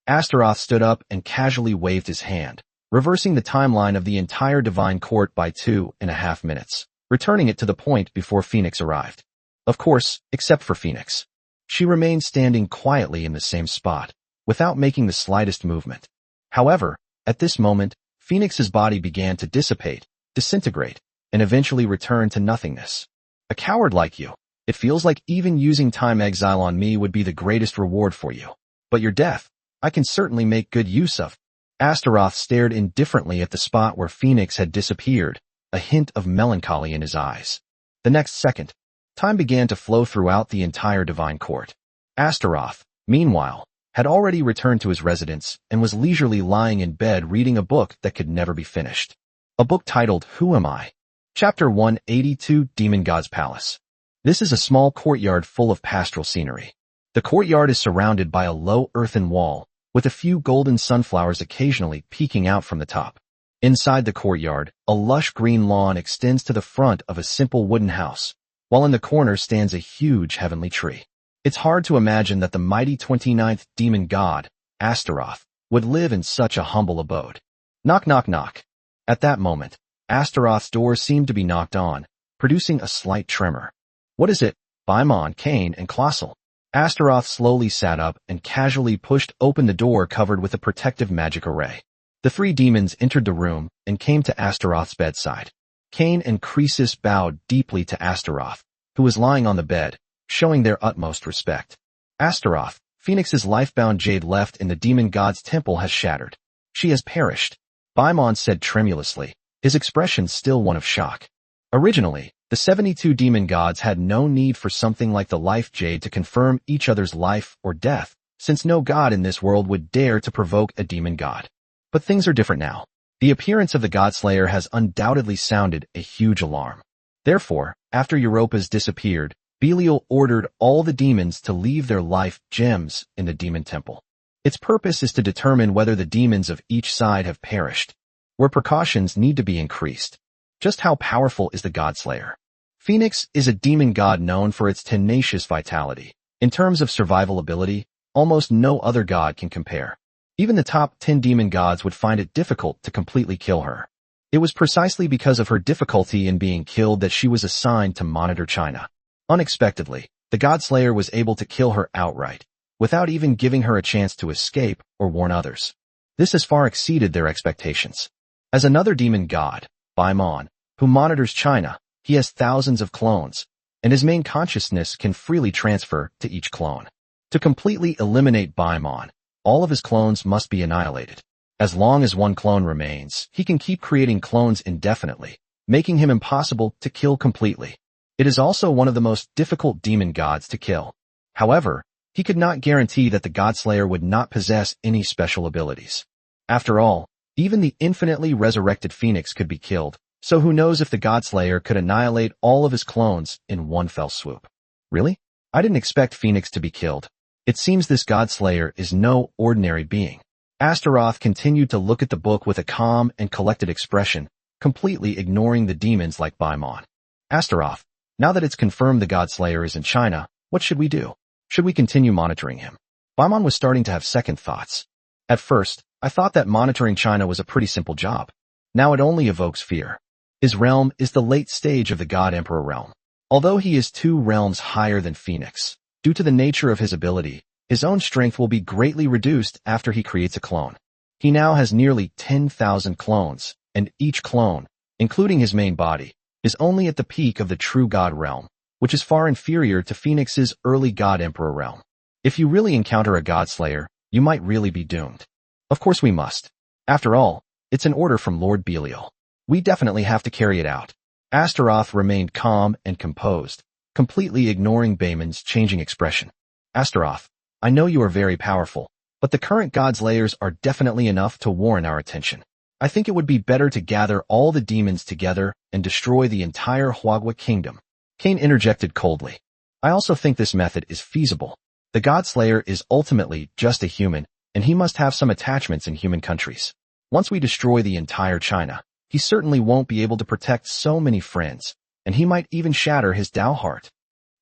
Astaroth stood up and casually waved his hand, reversing the timeline of the entire divine court by 2.5 minutes, returning it to the point before Phoenix arrived. Of course, except for Phoenix. She remained standing quietly in the same spot, without making the slightest movement. However, at this moment, Phoenix's body began to dissipate, disintegrate, and eventually return to nothingness. A coward like you, it feels like even using time exile on me would be the greatest reward for you. But your death, I can certainly make good use of. Astaroth stared indifferently at the spot where Phoenix had disappeared, a hint of melancholy in his eyes. The next second, time began to flow throughout the entire divine court. Astaroth, meanwhile, had already returned to his residence and was leisurely lying in bed reading a book that could never be finished. A book titled Who Am I? Chapter 182, Demon God's Palace. This is a small courtyard full of pastoral scenery. The courtyard is surrounded by a low earthen wall, with a few golden sunflowers occasionally peeking out from the top. Inside the courtyard, a lush green lawn extends to the front of a simple wooden house, while in the corner stands a huge heavenly tree. It's hard to imagine that the mighty 29th demon god, Astaroth, would live in such a humble abode. Knock, knock, knock. At that moment, Astaroth's door seemed to be knocked on, producing a slight tremor. What is it? Baimon, Cain, and Colossal. Astaroth slowly sat up and casually pushed open the door covered with a protective magic array. The three demons entered the room and came to Astaroth's bedside. Cain and Croesus bowed deeply to Astaroth, who was lying on the bed, showing their utmost respect. Astaroth, Phoenix's life-bound jade left in the demon god's temple has shattered. She has perished. Baimon said tremulously, his expression still one of shock. Originally, the 72 demon gods had no need for something like the life jade to confirm each other's life or death, since no god in this world would dare to provoke a demon god. But things are different now. The appearance of the Godslayer has undoubtedly sounded a huge alarm. Therefore, after Europa's disappeared, Belial ordered all the demons to leave their life gems in the demon temple. Its purpose is to determine whether the demons of each side have perished, where precautions need to be increased. Just how powerful is the Godslayer? Phoenix is a demon god known for its tenacious vitality. In terms of survival ability, almost no other god can compare. Even the top 10 demon gods would find it difficult to completely kill her. It was precisely because of her difficulty in being killed that she was assigned to monitor China. Unexpectedly, the Godslayer was able to kill her outright, without even giving her a chance to escape or warn others. This has far exceeded their expectations. As another demon god, Baimon, who monitors China, he has thousands of clones, and his main consciousness can freely transfer to each clone. To completely eliminate Baimon, all of his clones must be annihilated. As long as one clone remains, he can keep creating clones indefinitely, making him impossible to kill completely. It is also one of the most difficult demon gods to kill. However, he could not guarantee that the Godslayer would not possess any special abilities. After all, even the infinitely resurrected Phoenix could be killed, so who knows if the Godslayer could annihilate all of his clones in one fell swoop. Really? I didn't expect Phoenix to be killed. It seems this Godslayer is no ordinary being. Astaroth continued to look at the book with a calm and collected expression, completely ignoring the demons like Baimon. Astaroth, now that it's confirmed the Godslayer is in China, what should we do? Should we continue monitoring him? Baimon was starting to have second thoughts. At first, I thought that monitoring China was a pretty simple job. Now it only evokes fear. His realm is the late stage of the God Emperor realm. Although he is 2 realms higher than Phoenix, due to the nature of his ability, his own strength will be greatly reduced after he creates a clone. He now has nearly 10,000 clones, and each clone, including his main body, is only at the peak of the true God realm, which is far inferior to Phoenix's early God Emperor realm. If you really encounter a Godslayer, you might really be doomed. Of course we must. After all, it's an order from Lord Belial. We definitely have to carry it out. Astaroth remained calm and composed, completely ignoring Baimon's changing expression. Astaroth, I know you are very powerful, but the current Godslayers are definitely enough to warrant our attention. I think it would be better to gather all the demons together and destroy the entire Huagua kingdom. Cain interjected coldly. I also think this method is feasible. The Godslayer is ultimately just a human, and he must have some attachments in human countries. Once we destroy the entire China, he certainly won't be able to protect so many friends, and he might even shatter his Tao heart.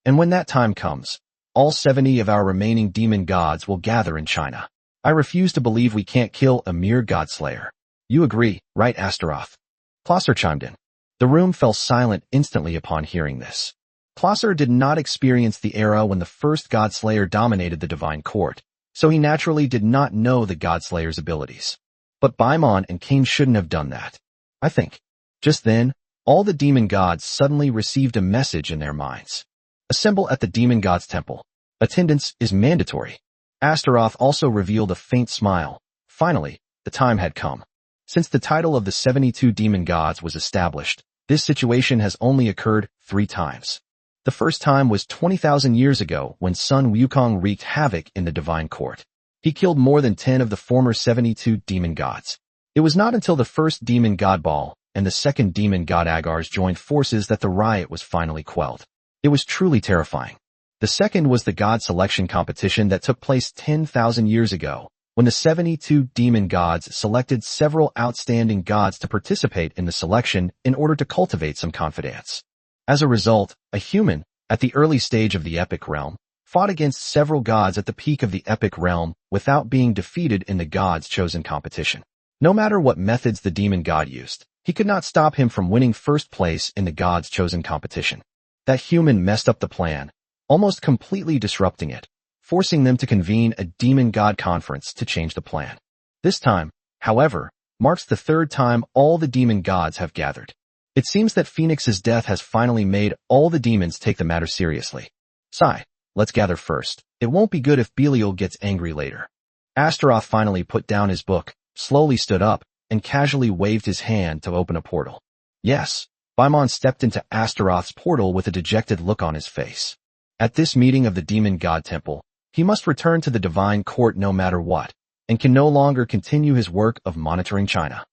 And when that time comes, all 70 of our remaining demon gods will gather in China. I refuse to believe we can't kill a mere Godslayer. You agree, right, Astaroth? Klosser chimed in. The room fell silent instantly upon hearing this. Klosser did not experience the era when the first Godslayer dominated the divine court, so he naturally did not know the Godslayer's abilities. But Baimon and Cain shouldn't have done that. I think. Just then, all the demon gods suddenly received a message in their minds. Assemble at the demon god's temple. Attendance is mandatory. Astaroth also revealed a faint smile. Finally, the time had come. Since the title of the 72 demon gods was established, this situation has only occurred 3 times. The first time was 20,000 years ago when Sun Wukong wreaked havoc in the divine court. He killed more than 10 of the former 72 demon gods. It was not until the first demon god Baal and the second demon god Agars joined forces that the riot was finally quelled. It was truly terrifying. The second was the god selection competition that took place 10,000 years ago, when the 72 demon gods selected several outstanding gods to participate in the selection in order to cultivate some confidence. As a result, a human, at the early stage of the epic realm, fought against several gods at the peak of the epic realm without being defeated in the god's chosen competition. No matter what methods the demon god used, he could not stop him from winning first place in the god's chosen competition. That human messed up the plan, almost completely disrupting it, forcing them to convene a demon god conference to change the plan. This time, however, marks the 3rd time all the demon gods have gathered. It seems that Phoenix's death has finally made all the demons take the matter seriously. Sigh, let's gather first. It won't be good if Belial gets angry later. Astaroth finally put down his book, slowly stood up, and casually waved his hand to open a portal. Yes, Baimon stepped into Astaroth's portal with a dejected look on his face. At this meeting of the Demon God Temple, he must return to the Divine Court no matter what, and can no longer continue his work of monitoring China.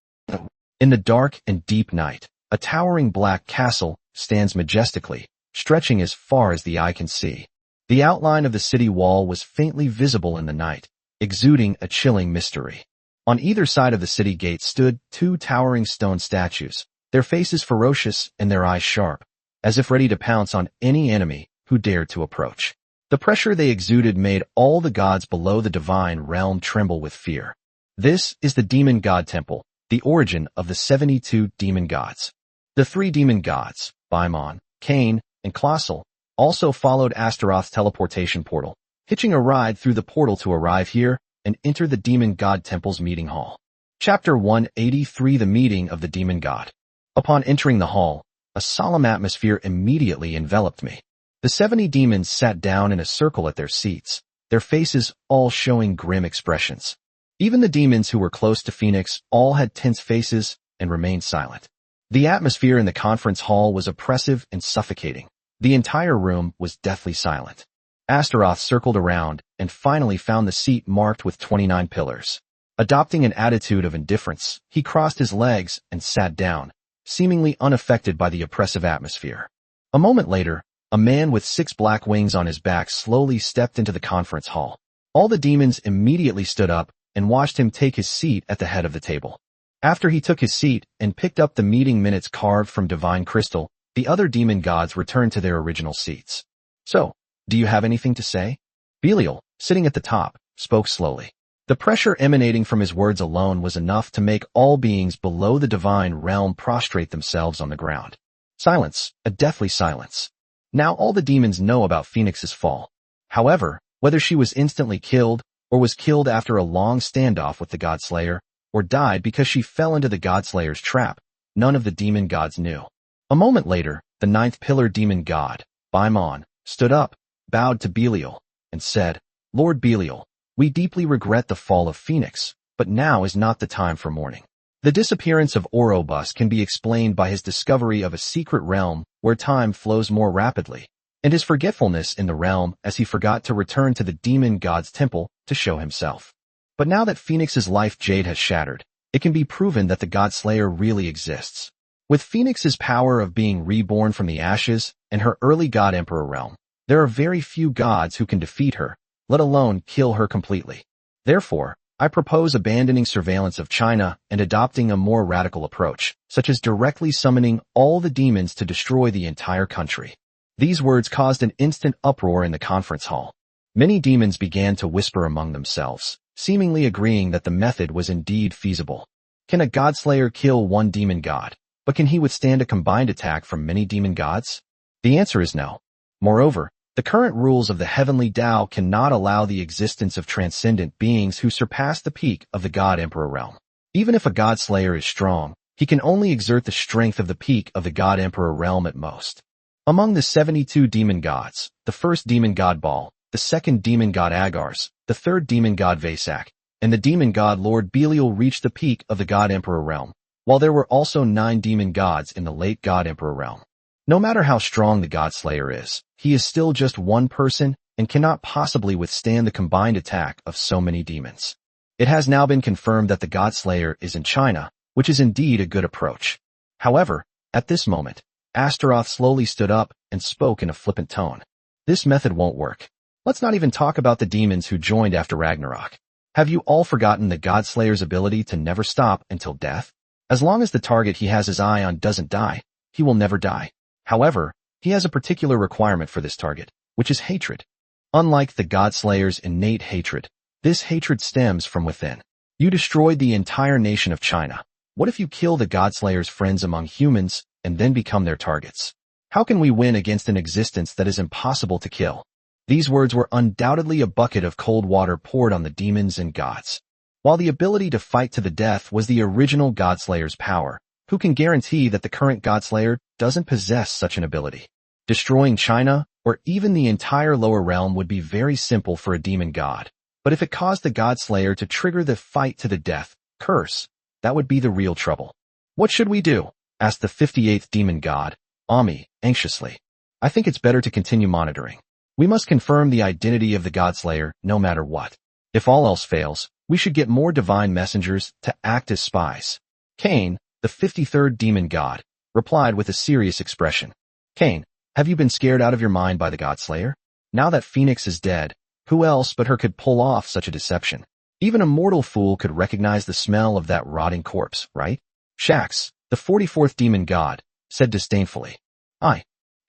In the dark and deep night, a towering black castle stands majestically, stretching as far as the eye can see. The outline of the city wall was faintly visible in the night, exuding a chilling mystery. On either side of the city gate stood two towering stone statues, their faces ferocious and their eyes sharp, as if ready to pounce on any enemy who dared to approach. The pressure they exuded made all the gods below the divine realm tremble with fear. This is the Demon God Temple, the origin of the 72 demon gods. The three demon gods, Baimon, Cain, and Colossal, also followed Astaroth's teleportation portal, hitching a ride through the portal to arrive here and enter the Demon God Temple's meeting hall. Chapter 183: The Meeting of the Demon God. Upon entering the hall, a solemn atmosphere immediately enveloped me. The 70 demons sat down in a circle at their seats, their faces all showing grim expressions. Even the demons who were close to Phoenix all had tense faces and remained silent. The atmosphere in the conference hall was oppressive and suffocating. The entire room was deathly silent. Astaroth circled around and finally found the seat marked with 29 pillars. Adopting an attitude of indifference, he crossed his legs and sat down, seemingly unaffected by the oppressive atmosphere. A moment later, a man with 6 black wings on his back slowly stepped into the conference hall. All the demons immediately stood up and watched him take his seat at the head of the table. After he took his seat and picked up the meeting minutes carved from divine crystal, the other demon gods returned to their original seats. So, do you have anything to say? Belial, sitting at the top, spoke slowly. The pressure emanating from his words alone was enough to make all beings below the divine realm prostrate themselves on the ground. Silence, a deathly silence. Now all the demons know about Phoenix's fall. However, whether she was instantly killed, or was killed after a long standoff with the Godslayer, or died because she fell into the Godslayer's trap, none of the demon gods knew. A moment later, the 9th pillar demon god, Baimon, stood up, bowed to Belial, and said, "Lord Belial, we deeply regret the fall of Phoenix, but now is not the time for mourning. The disappearance of Ouroboros can be explained by his discovery of a secret realm where time flows more rapidly, and his forgetfulness in the realm as he forgot to return to the demon god's temple to show himself. But now that Phoenix's life jade has shattered, it can be proven that the Godslayer really exists. With Phoenix's power of being reborn from the ashes and her early God Emperor realm, there are very few gods who can defeat her, let alone kill her completely. Therefore, I propose abandoning surveillance of China and adopting a more radical approach, such as directly summoning all the demons to destroy the entire country." These words caused an instant uproar in the conference hall. Many demons began to whisper among themselves, seemingly agreeing that the method was indeed feasible. Can a Godslayer kill one demon god, but can he withstand a combined attack from many demon gods? The answer is no. Moreover, the current rules of the heavenly Tao cannot allow the existence of transcendent beings who surpass the peak of the God Emperor realm. Even if a Godslayer is strong, he can only exert the strength of the peak of the God Emperor realm at most. Among the 72 demon gods, the first demon god Baal, the second demon god Agars, the third demon god Vasak, and the demon god Lord Belial reached the peak of the God Emperor realm, while there were also 9 demon gods in the late God Emperor realm. No matter how strong the Godslayer is, he is still just one person and cannot possibly withstand the combined attack of so many demons. It has now been confirmed that the Godslayer is in China, which is indeed a good approach. However, at this moment, Astaroth slowly stood up and spoke in a flippant tone. This method won't work. Let's not even talk about the demons who joined after Ragnarok. Have you all forgotten the Godslayer's ability to never stop until death? As long as the target he has his eye on doesn't die, he will never die. However, he has a particular requirement for this target, which is hatred. Unlike the Godslayer's innate hatred, this hatred stems from within. You destroyed the entire nation of China. What if you kill the Godslayer's friends among humans and then become their targets? How can we win against an existence that is impossible to kill? These words were undoubtedly a bucket of cold water poured on the demons and gods. While the ability to fight to the death was the original Godslayer's power, who can guarantee that the current Godslayer doesn't possess such an ability? Destroying China, or even the entire lower realm, would be very simple for a demon god. But if it caused the Godslayer to trigger the fight to the death curse, That would be the real trouble. What should we do? Asked the 58th demon god, Ami, anxiously. I think it's better to continue monitoring. We must confirm the identity of the Godslayer no matter what. If all else fails, we should get more divine messengers to act as spies. Cain, the 53rd demon god, replied with a serious expression. Cain, have you been scared out of your mind by the Godslayer? Now that Phoenix is dead, who else but her could pull off such a deception? Even a mortal fool could recognize the smell of that rotting corpse, right? Shax, the 44th demon god, said disdainfully.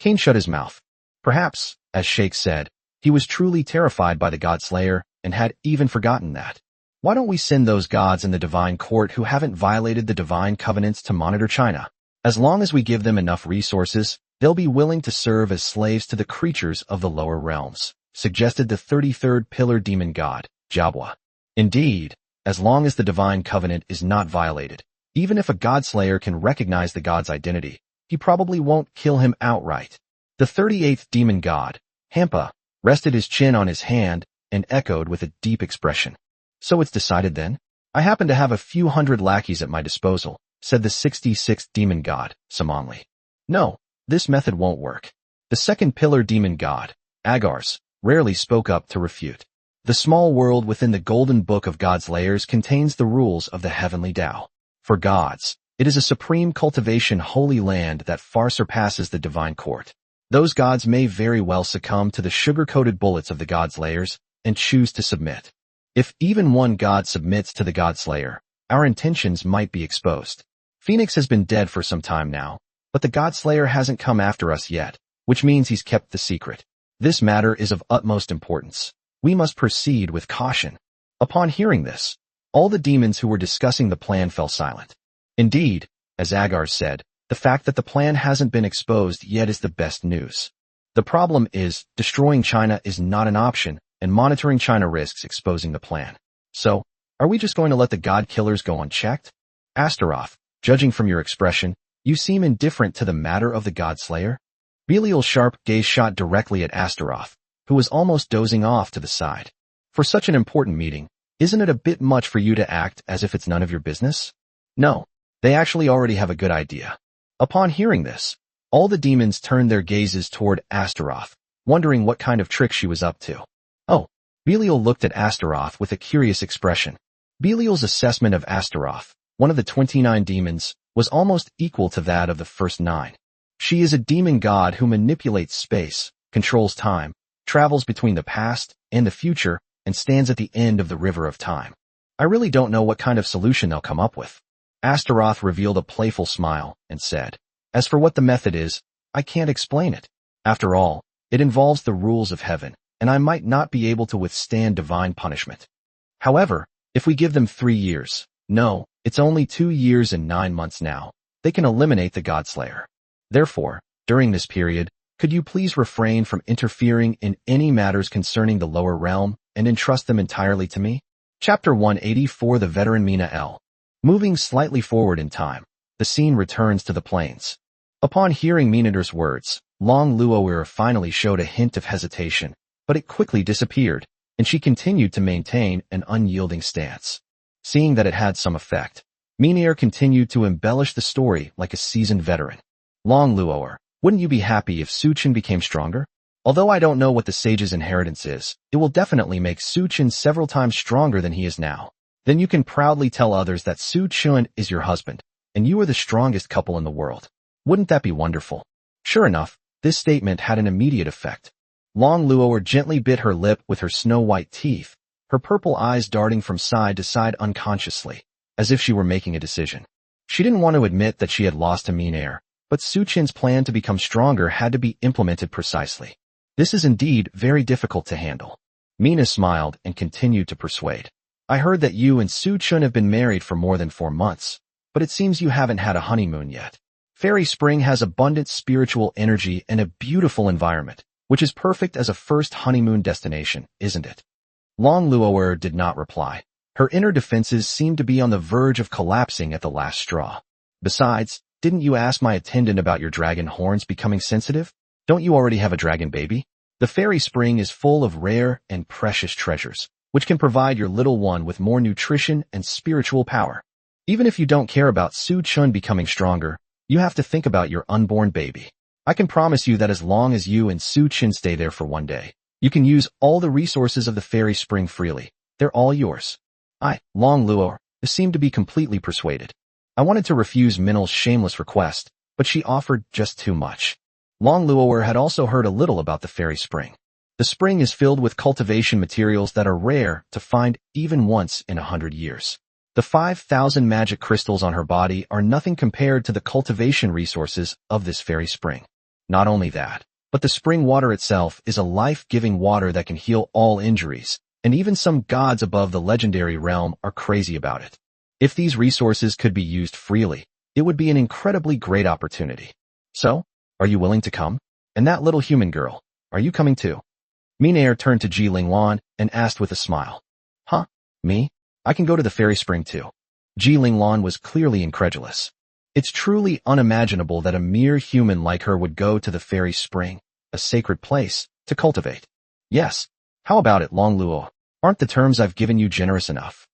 Cain shut his mouth. Perhaps, as Shake said, he was truly terrified by the Godslayer and had even forgotten that. Why don't we send those gods in the divine court who haven't violated the divine covenants to monitor China? As long as we give them enough resources, they'll be willing to serve as slaves to the creatures of the lower realms, suggested the 33rd pillar demon god, Jabwa. Indeed, as long as the divine covenant is not violated, even if a Godslayer can recognize the god's identity, he probably won't kill him outright. The 38th demon god, Hampa, rested his chin on his hand and echoed with a deep expression. So it's decided then? I happen to have a few hundred lackeys at my disposal, said the 66th demon god, Samongli. No, this method won't work. The second pillar demon god, Agars, rarely spoke up to refute. The small world within the golden book of God's layers contains the rules of the heavenly Tao. For gods, it is a supreme cultivation holy land that far surpasses the divine court. Those gods may very well succumb to the sugar-coated bullets of the God's layers and choose to submit. If even one god submits to the Godslayer, our intentions might be exposed. Phoenix has been dead for some time now, but the Godslayer hasn't come after us yet, which means he's kept the secret. This matter is of utmost importance. We must proceed with caution. Upon hearing this, all the demons who were discussing the plan fell silent. Indeed, as Agar said, the fact that the plan hasn't been exposed yet is the best news. The problem is, destroying China is not an option, and monitoring China risks exposing the plan. So, are we just going to let the god killers go unchecked? Astaroth, judging from your expression, you seem indifferent to the matter of the Godslayer. Belial's sharp gaze shot directly at Astaroth, who was almost dozing off to the side. For such an important meeting, isn't it a bit much for you to act as if it's none of your business? No, they actually already have a good idea. Upon hearing this, all the demons turned their gazes toward Astaroth, wondering what kind of trick she was up to. Oh, Belial looked at Astaroth with a curious expression. Belial's assessment of Astaroth, one of the 29 demons, was almost equal to that of the first 9. She is a demon god who manipulates space, controls time, travels between the past and the future, and stands at the end of the river of time. I really don't know what kind of solution they'll come up with. Astaroth revealed a playful smile and said, as for what the method is, I can't explain it. After all, it involves the rules of heaven, and I might not be able to withstand divine punishment. However, if we give them 3 years, no, it's only 2 years and 9 months now, they can eliminate the Godslayer. Therefore, during this period, could you please refrain from interfering in any matters concerning the lower realm and entrust them entirely to me? Chapter 184 The Veteran Mina L. Moving slightly forward in time, the scene returns to the plains. Upon hearing Minader's words, Long Luower finally showed a hint of hesitation, but it quickly disappeared, and she continued to maintain an unyielding stance. Seeing that it had some effect, Minair continued to embellish the story like a seasoned veteran. Long Luower, wouldn't you be happy if Suchin became stronger? Although I don't know what the sage's inheritance is, it will definitely make Suchin several times stronger than he is now. Then you can proudly tell others that Suchin is your husband, and you are the strongest couple in the world. Wouldn't that be wonderful? Sure enough, this statement had an immediate effect. Long Luower gently bit her lip with her snow-white teeth, her purple eyes darting from side to side unconsciously, as if she were making a decision. She didn't want to admit that she had lost to Minair, but Suchin's plan to become stronger had to be implemented precisely. This is indeed very difficult to handle. Mina smiled and continued to persuade. I heard that you and Suchin have been married for more than 4 months, but it seems you haven't had a honeymoon yet. Fairy Spring has abundant spiritual energy and a beautiful environment, which is perfect as a first honeymoon destination, isn't it? Long Luower did not reply. Her inner defenses seemed to be on the verge of collapsing at the last straw. Besides, didn't you ask my attendant about your dragon horns becoming sensitive? Don't you already have a dragon baby? The Fairy Spring is full of rare and precious treasures, which can provide your little one with more nutrition and spiritual power. Even if you don't care about Su Chun becoming stronger, you have to think about your unborn baby. I can promise you that as long as you and Su Chun stay there for one day, you can use all the resources of the fairy spring freely. They're all yours. Long Luo, seemed to be completely persuaded. I wanted to refuse Minal's shameless request, but she offered just too much. Long Luoer had also heard a little about the fairy spring. The spring is filled with cultivation materials that are rare to find even once in 100 years. The 5,000 magic crystals on her body are nothing compared to the cultivation resources of this fairy spring. Not only that, but the spring water itself is a life-giving water that can heal all injuries, and even some gods above the legendary realm are crazy about it. If these resources could be used freely, it would be an incredibly great opportunity. So, are you willing to come? And that little human girl, are you coming too? Minair turned to Ji Linglan and asked with a smile. Huh? Me? I can go to the fairy spring too. Ji Linglan was clearly incredulous. It's truly unimaginable that a mere human like her would go to the fairy spring, a sacred place, to cultivate. Yes. How about it, Long Luo? Aren't the terms I've given you generous enough?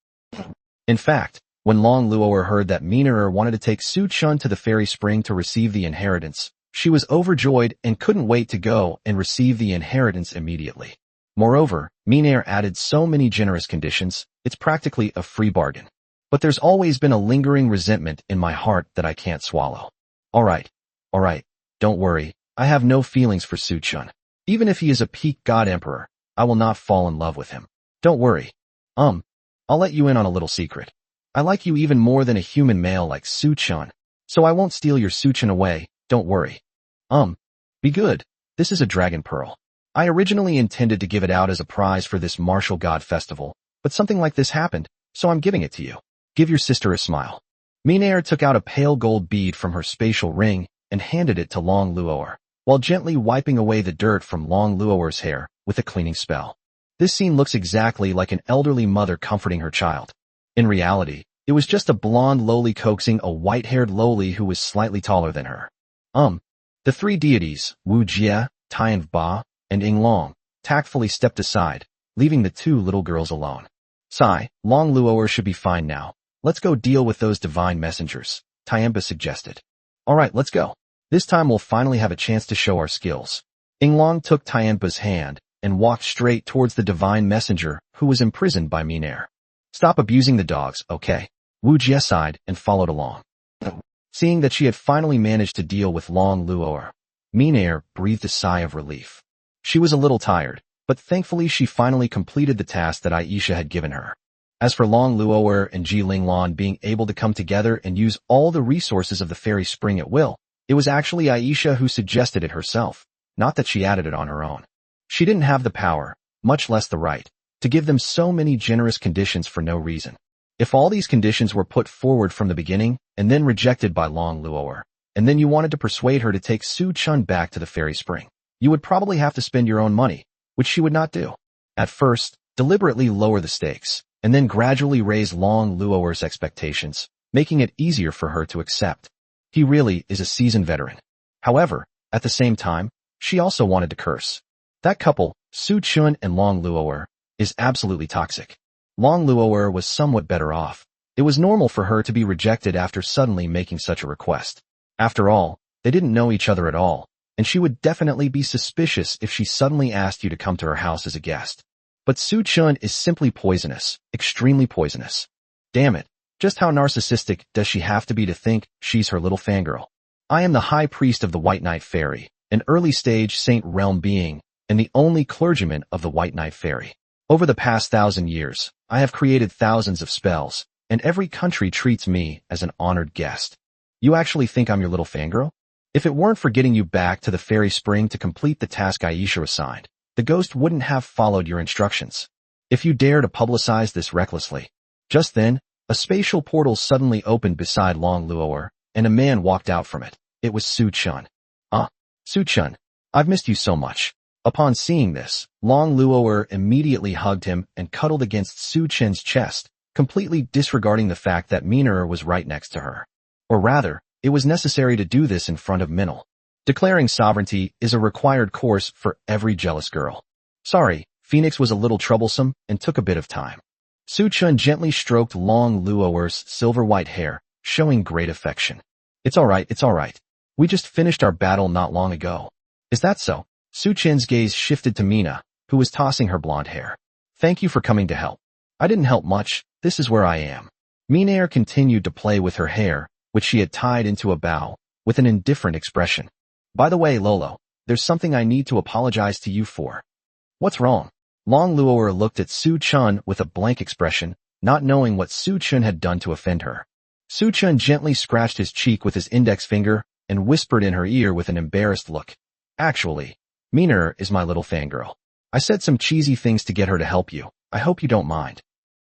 In fact, when Long Luoer heard that Minaer wanted to take Su Chun to the fairy spring to receive the inheritance, she was overjoyed and couldn't wait to go and receive the inheritance immediately. Moreover, Minaer added so many generous conditions, it's practically a free bargain. But there's always been a lingering resentment in my heart that I can't swallow. Alright, don't worry, I have no feelings for Su Chun. Even if he is a peak god emperor, I will not fall in love with him. Don't worry. I'll let you in on a little secret. I like you even more than a human male like Su Chun, so I won't steal your Su Chun away, don't worry. Be good. This is a dragon pearl. I originally intended to give it out as a prize for this martial god festival, but something like this happened, so I'm giving it to you. Give your sister a smile. Minaer took out a pale gold bead from her spatial ring and handed it to Long Luoer, while gently wiping away the dirt from Long Luoer's hair with a cleaning spell. This scene looks exactly like an elderly mother comforting her child. In reality, it was just a blonde Loli coaxing a white-haired Loli who was slightly taller than her. The three deities, Wu Jie, Tian Ba, and Ying Long, tactfully stepped aside, leaving the two little girls alone. Sigh, Long Luoer should be fine now. Let's go deal with those divine messengers, Tianba suggested. Alright, let's go. This time we'll finally have a chance to show our skills. Ying Long took Tianba's hand and walked straight towards the divine messenger who was imprisoned by Minaer. Stop abusing the dogs, okay? Wu Jie sighed and followed along. Seeing that she had finally managed to deal with Long Luoer, Minaer breathed a sigh of relief. She was a little tired, but thankfully she finally completed the task that Aisha had given her. As for Long Luoer and Ji Linglan being able to come together and use all the resources of the fairy spring at will, it was actually Aisha who suggested it herself, not that she added it on her own. She didn't have the power, much less the right, to give them so many generous conditions for no reason. If all these conditions were put forward from the beginning and then rejected by Long Luoer, and then you wanted to persuade her to take Su Chun back to the fairy spring, you would probably have to spend your own money, which she would not do. At first, deliberately lower the stakes, and then gradually raise Long Luoer's expectations, making it easier for her to accept. He really is a seasoned veteran. However, at the same time, she also wanted to curse. That couple, Su Chun and Long Luoer, is absolutely toxic. Long Luoer was somewhat better off. It was normal for her to be rejected after suddenly making such a request. After all, they didn't know each other at all, and she would definitely be suspicious if she suddenly asked you to come to her house as a guest. But Su Chun is simply poisonous, extremely poisonous. Damn it, just how narcissistic does she have to be to think she's her little fangirl? I am the high priest of the White Knight Fairy, an early-stage Saint Realm being, and the only clergyman of the White Knight Fairy. Over the past 1,000 years, I have created thousands of spells, and every country treats me as an honored guest. You actually think I'm your little fangirl? If it weren't for getting you back to the fairy spring to complete the task Aisha assigned, the ghost wouldn't have followed your instructions. If you dare to publicize this recklessly. Just then, a spatial portal suddenly opened beside Long Luoer, and a man walked out from it. It was Su Chun. Su Chun, I've missed you so much. Upon seeing this, Long Luoer immediately hugged him and cuddled against Su Chun's chest, completely disregarding the fact that Minaer was right next to her. Or rather, it was necessary to do this in front of Minal. Declaring sovereignty is a required course for every jealous girl. Sorry, Phoenix was a little troublesome and took a bit of time. Su Chun gently stroked Long Luoer's silver-white hair, showing great affection. It's alright. We just finished our battle not long ago. Is that so? Su Chen's gaze shifted to Mina, who was tossing her blonde hair. Thank you for coming to help. I didn't help much, this is where I am. Mina continued to play with her hair, which she had tied into a bow, with an indifferent expression. By the way, Lolo, there's something I need to apologize to you for. What's wrong? Long Luoer looked at Su Chun with a blank expression, not knowing what Su Chun had done to offend her. Su Chun gently scratched his cheek with his index finger and whispered in her ear with an embarrassed look. Actually, Mina is my little fangirl. I said some cheesy things to get her to help you. I hope you don't mind.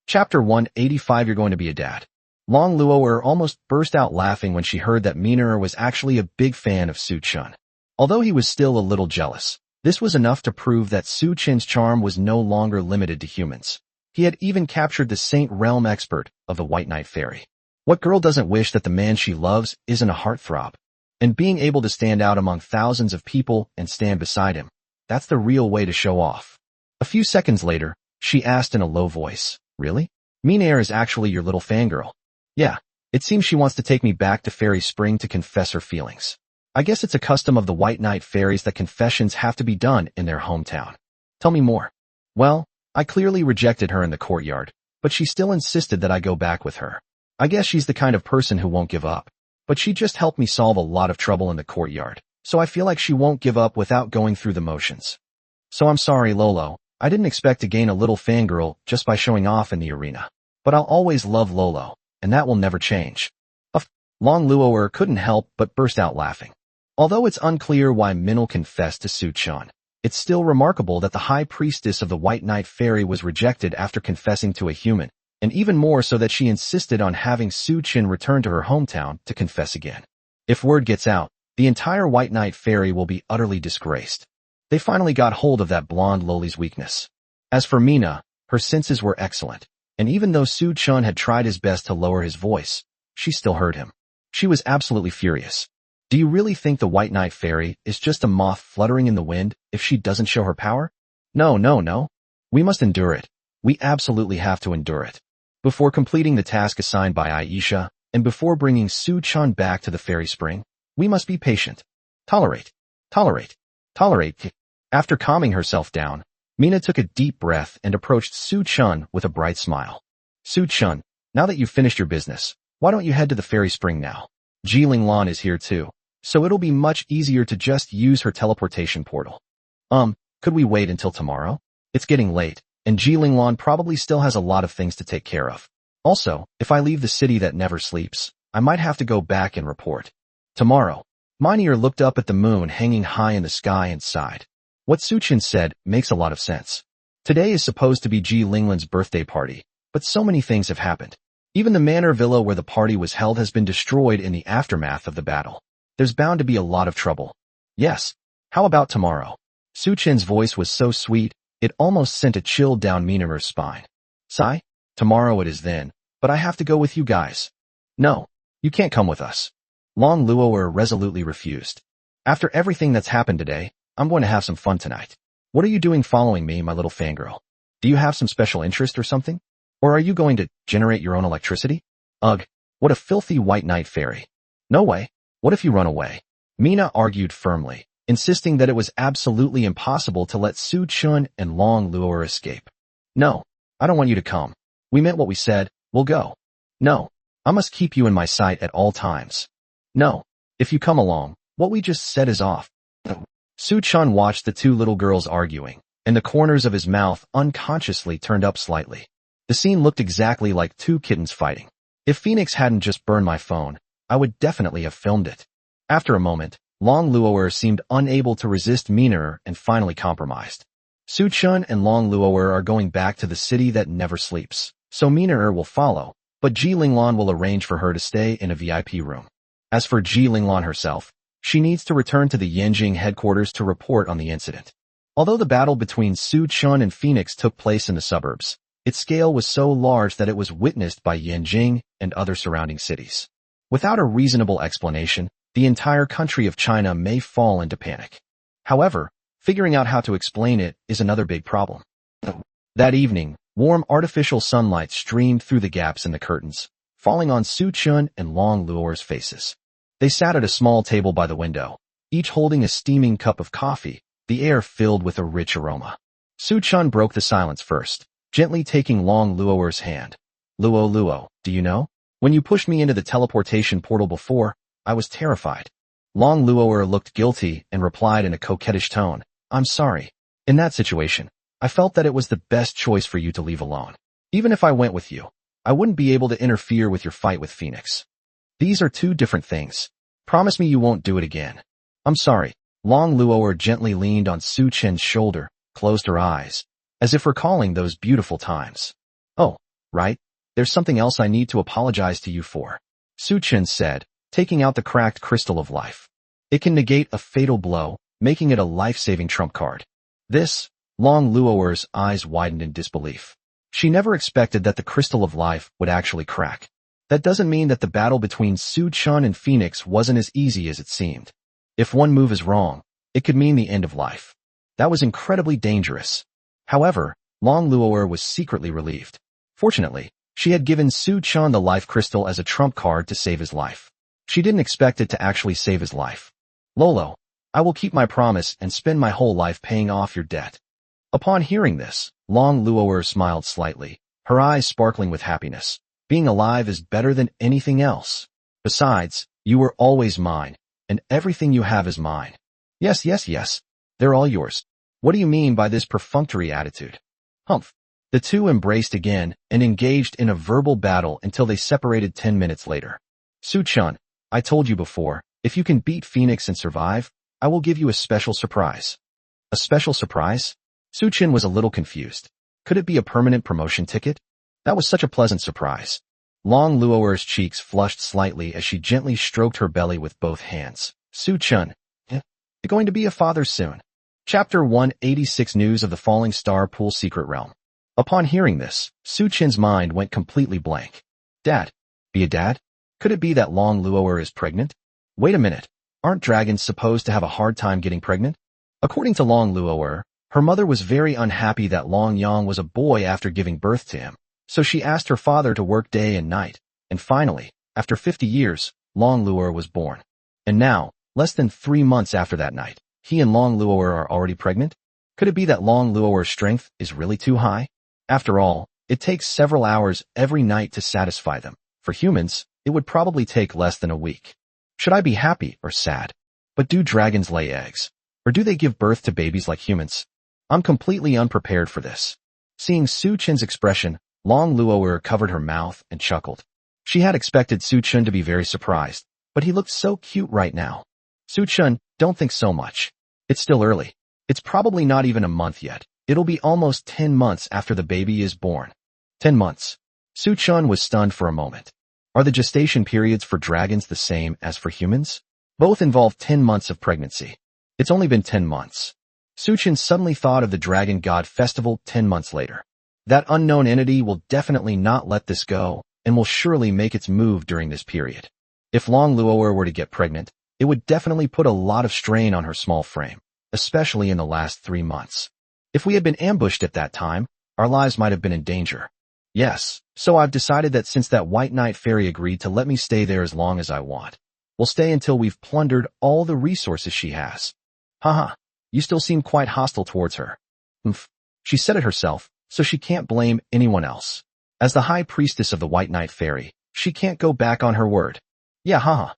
Chapter 185 You're going to be a dad. Long Luoer almost burst out laughing when she heard that Mina was actually a big fan of Su Chun. Although he was still a little jealous, this was enough to prove that Su Chen's charm was no longer limited to humans. He had even captured the Saint Realm expert of the White Knight Fairy. What girl doesn't wish that the man she loves isn't a heartthrob? And being able to stand out among thousands of people and stand beside him, that's the real way to show off. A few seconds later, she asked in a low voice, Really? Mina is actually your little fangirl. Yeah, it seems she wants to take me back to Fairy Spring to confess her feelings. I guess it's a custom of the White Knight Fairies that confessions have to be done in their hometown. Tell me more. Well, I clearly rejected her in the courtyard, but she still insisted that I go back with her. I guess she's the kind of person who won't give up. But she just helped me solve a lot of trouble in the courtyard, so I feel like she won't give up without going through the motions. So I'm sorry, Lolo. I didn't expect to gain a little fangirl just by showing off in the arena. But I'll always love Lolo, and that will never change. Long Luoer couldn't help but burst out laughing. Although it's unclear why Minil confessed to Su Chun, it's still remarkable that the High Priestess of the White Knight Fairy was rejected after confessing to a human, and even more so that she insisted on having Su Chun return to her hometown to confess again. If word gets out, the entire White Knight Fairy will be utterly disgraced. They finally got hold of that blonde Loli's weakness. As for Mina, her senses were excellent, and even though Su Chun had tried his best to lower his voice, she still heard him. She was absolutely furious. Do you really think the White Knight Fairy is just a moth fluttering in the wind if she doesn't show her power? No. We must endure it. We absolutely have to endure it. Before completing the task assigned by Aisha, and before bringing Su Chun back to the Fairy Spring, we must be patient. Tolerate. After calming herself down, Mina took a deep breath and approached Su Chun with a bright smile. Su Chun, now that you've finished your business, why don't you head to the Fairy Spring now? Ji Lan is here too, so it'll be much easier to just use her teleportation portal. Could we wait until tomorrow? It's getting late, and Ji Lan probably still has a lot of things to take care of. Also, if I leave the city that never sleeps, I might have to go back and report. Tomorrow. Minier looked up at the moon hanging high in the sky and sighed. What Su Chun said makes a lot of sense. Today is supposed to be Ji Linglan's birthday party, but so many things have happened. Even the manor villa where the party was held has been destroyed in the aftermath of the battle. There's bound to be a lot of trouble. Yes. How about tomorrow? Su Chen's voice was so sweet, it almost sent a chill down Minir's spine. Sigh? Tomorrow it is then, but I have to go with you guys. No, you can't come with us. Long Luoer resolutely refused. After everything that's happened today, I'm going to have some fun tonight. What are you doing following me, my little fangirl? Do you have some special interest or something? Or are you going to generate your own electricity? Ugh, what a filthy White Knight Fairy. No way. What if you run away? Mina argued firmly, insisting that it was absolutely impossible to let Su Chun and Long Luoer escape. No, I don't want you to come. We meant what we said, we'll go. No, I must keep you in my sight at all times. No, if you come along, what we just said is off. Su Chun watched the two little girls arguing, and the corners of his mouth unconsciously turned up slightly. The scene looked exactly like two kittens fighting. If Phoenix hadn't just burned my phone, I would definitely have filmed it. After a moment, Long Luoer seemed unable to resist Mina and finally compromised. Su Chun and Long Luoer are going back to the city that never sleeps, so Mina will follow, but Ji Linglan will arrange for her to stay in a VIP room. As for Ji Linglan herself, she needs to return to the Yanjing headquarters to report on the incident. Although the battle between Su Chun and Phoenix took place in the suburbs, its scale was so large that it was witnessed by Yanjing and other surrounding cities. Without a reasonable explanation, the entire country of China may fall into panic. However, figuring out how to explain it is another big problem. That evening, Warm artificial sunlight streamed through the gaps in the curtains, falling on Su Chun and Long Luo'er's faces. They sat at a small table by the window, each holding a steaming cup of coffee, the air filled with a rich aroma. Su Chun broke the silence first, gently taking Long Luo'er's hand. Luo, do you know? When you pushed me into the teleportation portal before, I was terrified. Long Luo'er looked guilty and replied in a coquettish tone, I'm sorry. In that situation, I felt that it was the best choice for you to leave alone. Even if I went with you, I wouldn't be able to interfere with your fight with Phoenix. These are two different things. Promise me you won't do it again. I'm sorry. Long Luo'er gently leaned on Su Chen's shoulder, closed her eyes, as if recalling those beautiful times. Oh, right. There's something else I need to apologize to you for. Su Chen said, taking out the cracked crystal of life. It can negate a fatal blow, making it a life-saving trump card. This, Long Luo'er's eyes widened in disbelief. She never expected that the crystal of life would actually crack. That doesn't mean that the battle between Su Chun and Phoenix wasn't as easy as it seemed. If one move is wrong, it could mean the end of life. That was incredibly dangerous. However, Long Luo'er was secretly relieved. Fortunately, she had given Su Chun the life crystal as a trump card to save his life. She didn't expect it to actually save his life. Lolo, I will keep my promise and spend my whole life paying off your debt. Upon hearing this, Long Luo'er smiled slightly, her eyes sparkling with happiness. Being alive is better than anything else. Besides, you were always mine, and everything you have is mine. Yes. They're all yours. What do you mean by this perfunctory attitude? Humph. The two embraced again and engaged in a verbal battle until they separated 10 minutes later. Su Chun, I told you before, if you can beat Phoenix and survive, I will give you a special surprise. A special surprise? Su Chun was a little confused. Could it be a permanent promotion ticket? That was such a pleasant surprise. Long Luo'er's cheeks flushed slightly as she gently stroked her belly with both hands. Su Chun, you're going to be a father soon. Chapter 186 News of the Falling Star Pool Secret Realm. Upon hearing this, Su Chen's mind went completely blank. Dad? Be a dad? Could it be that Long Luo'er is pregnant? Wait a minute. Aren't dragons supposed to have a hard time getting pregnant? According to Long Luo'er, her mother was very unhappy that Long Yang was a boy after giving birth to him, so she asked her father to work day and night, and finally, after 50 years, Long Luo'er was born. And now, less than 3 months after that night, he and Long Luo'er are already pregnant? Could it be that Long Luo'er's strength is really too high? After all, it takes several hours every night to satisfy them. For humans, it would probably take less than a week. Should I be happy or sad? But do dragons lay eggs? Or do they give birth to babies like humans? I'm completely unprepared for this. Seeing Su Chen's expression, Long Luo'er covered her mouth and chuckled. She had expected Su Chun to be very surprised, but he looked so cute right now. Su Chun, don't think so much. It's still early. It's probably not even a month yet. It'll be almost 10 months after the baby is born. 10 months. Su Chun was stunned for a moment. Are the gestation periods for dragons the same as for humans? Both involve 10 months of pregnancy. It's only been 10 months. Su Chun suddenly thought of the Dragon God Festival 10 months later. That unknown entity will definitely not let this go, and will surely make its move during this period. If Long Luo'er were to get pregnant, it would definitely put a lot of strain on her small frame, especially in the last 3 months. If we had been ambushed at that time, our lives might have been in danger. Yes, so I've decided that since that White Knight Fairy agreed to let me stay there as long as I want, we'll stay until we've plundered all the resources she has. Haha, you still seem quite hostile towards her. She said it herself, so she can't blame anyone else. As the High Priestess of the White Knight Fairy, she can't go back on her word. Yeah, haha.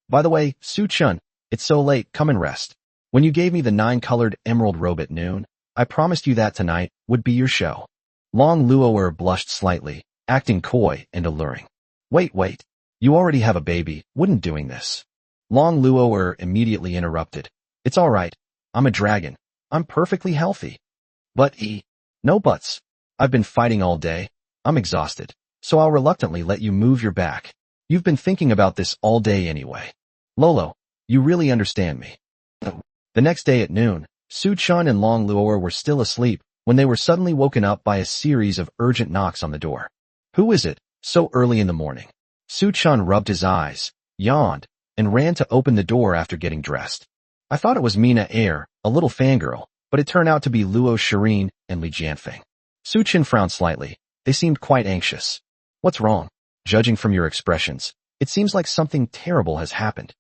By the way, Su Chun, it's so late, come and rest. When you gave me the 9-colored emerald robe at noon, I promised you that tonight would be your show. Long Luo'er blushed slightly, acting coy and alluring. Wait. You already have a baby, wouldn't doing this. Long Luo'er immediately interrupted. It's all right. I'm a dragon. I'm perfectly healthy. But no buts. I've been fighting all day. I'm exhausted. So I'll reluctantly let you move your back. You've been thinking about this all day anyway. Lolo, you really understand me. The next day at noon, Su Chun and Long Luo'er were still asleep when they were suddenly woken up by a series of urgent knocks on the door. Who is it, so early in the morning? Su Chun rubbed his eyes, yawned, and ran to open the door after getting dressed. I thought it was Mina Air, a little fangirl, but it turned out to be Luo Shireen and Li Jianfeng. Su-chin frowned slightly. They seemed quite anxious. What's wrong? Judging from your expressions, it seems like something terrible has happened.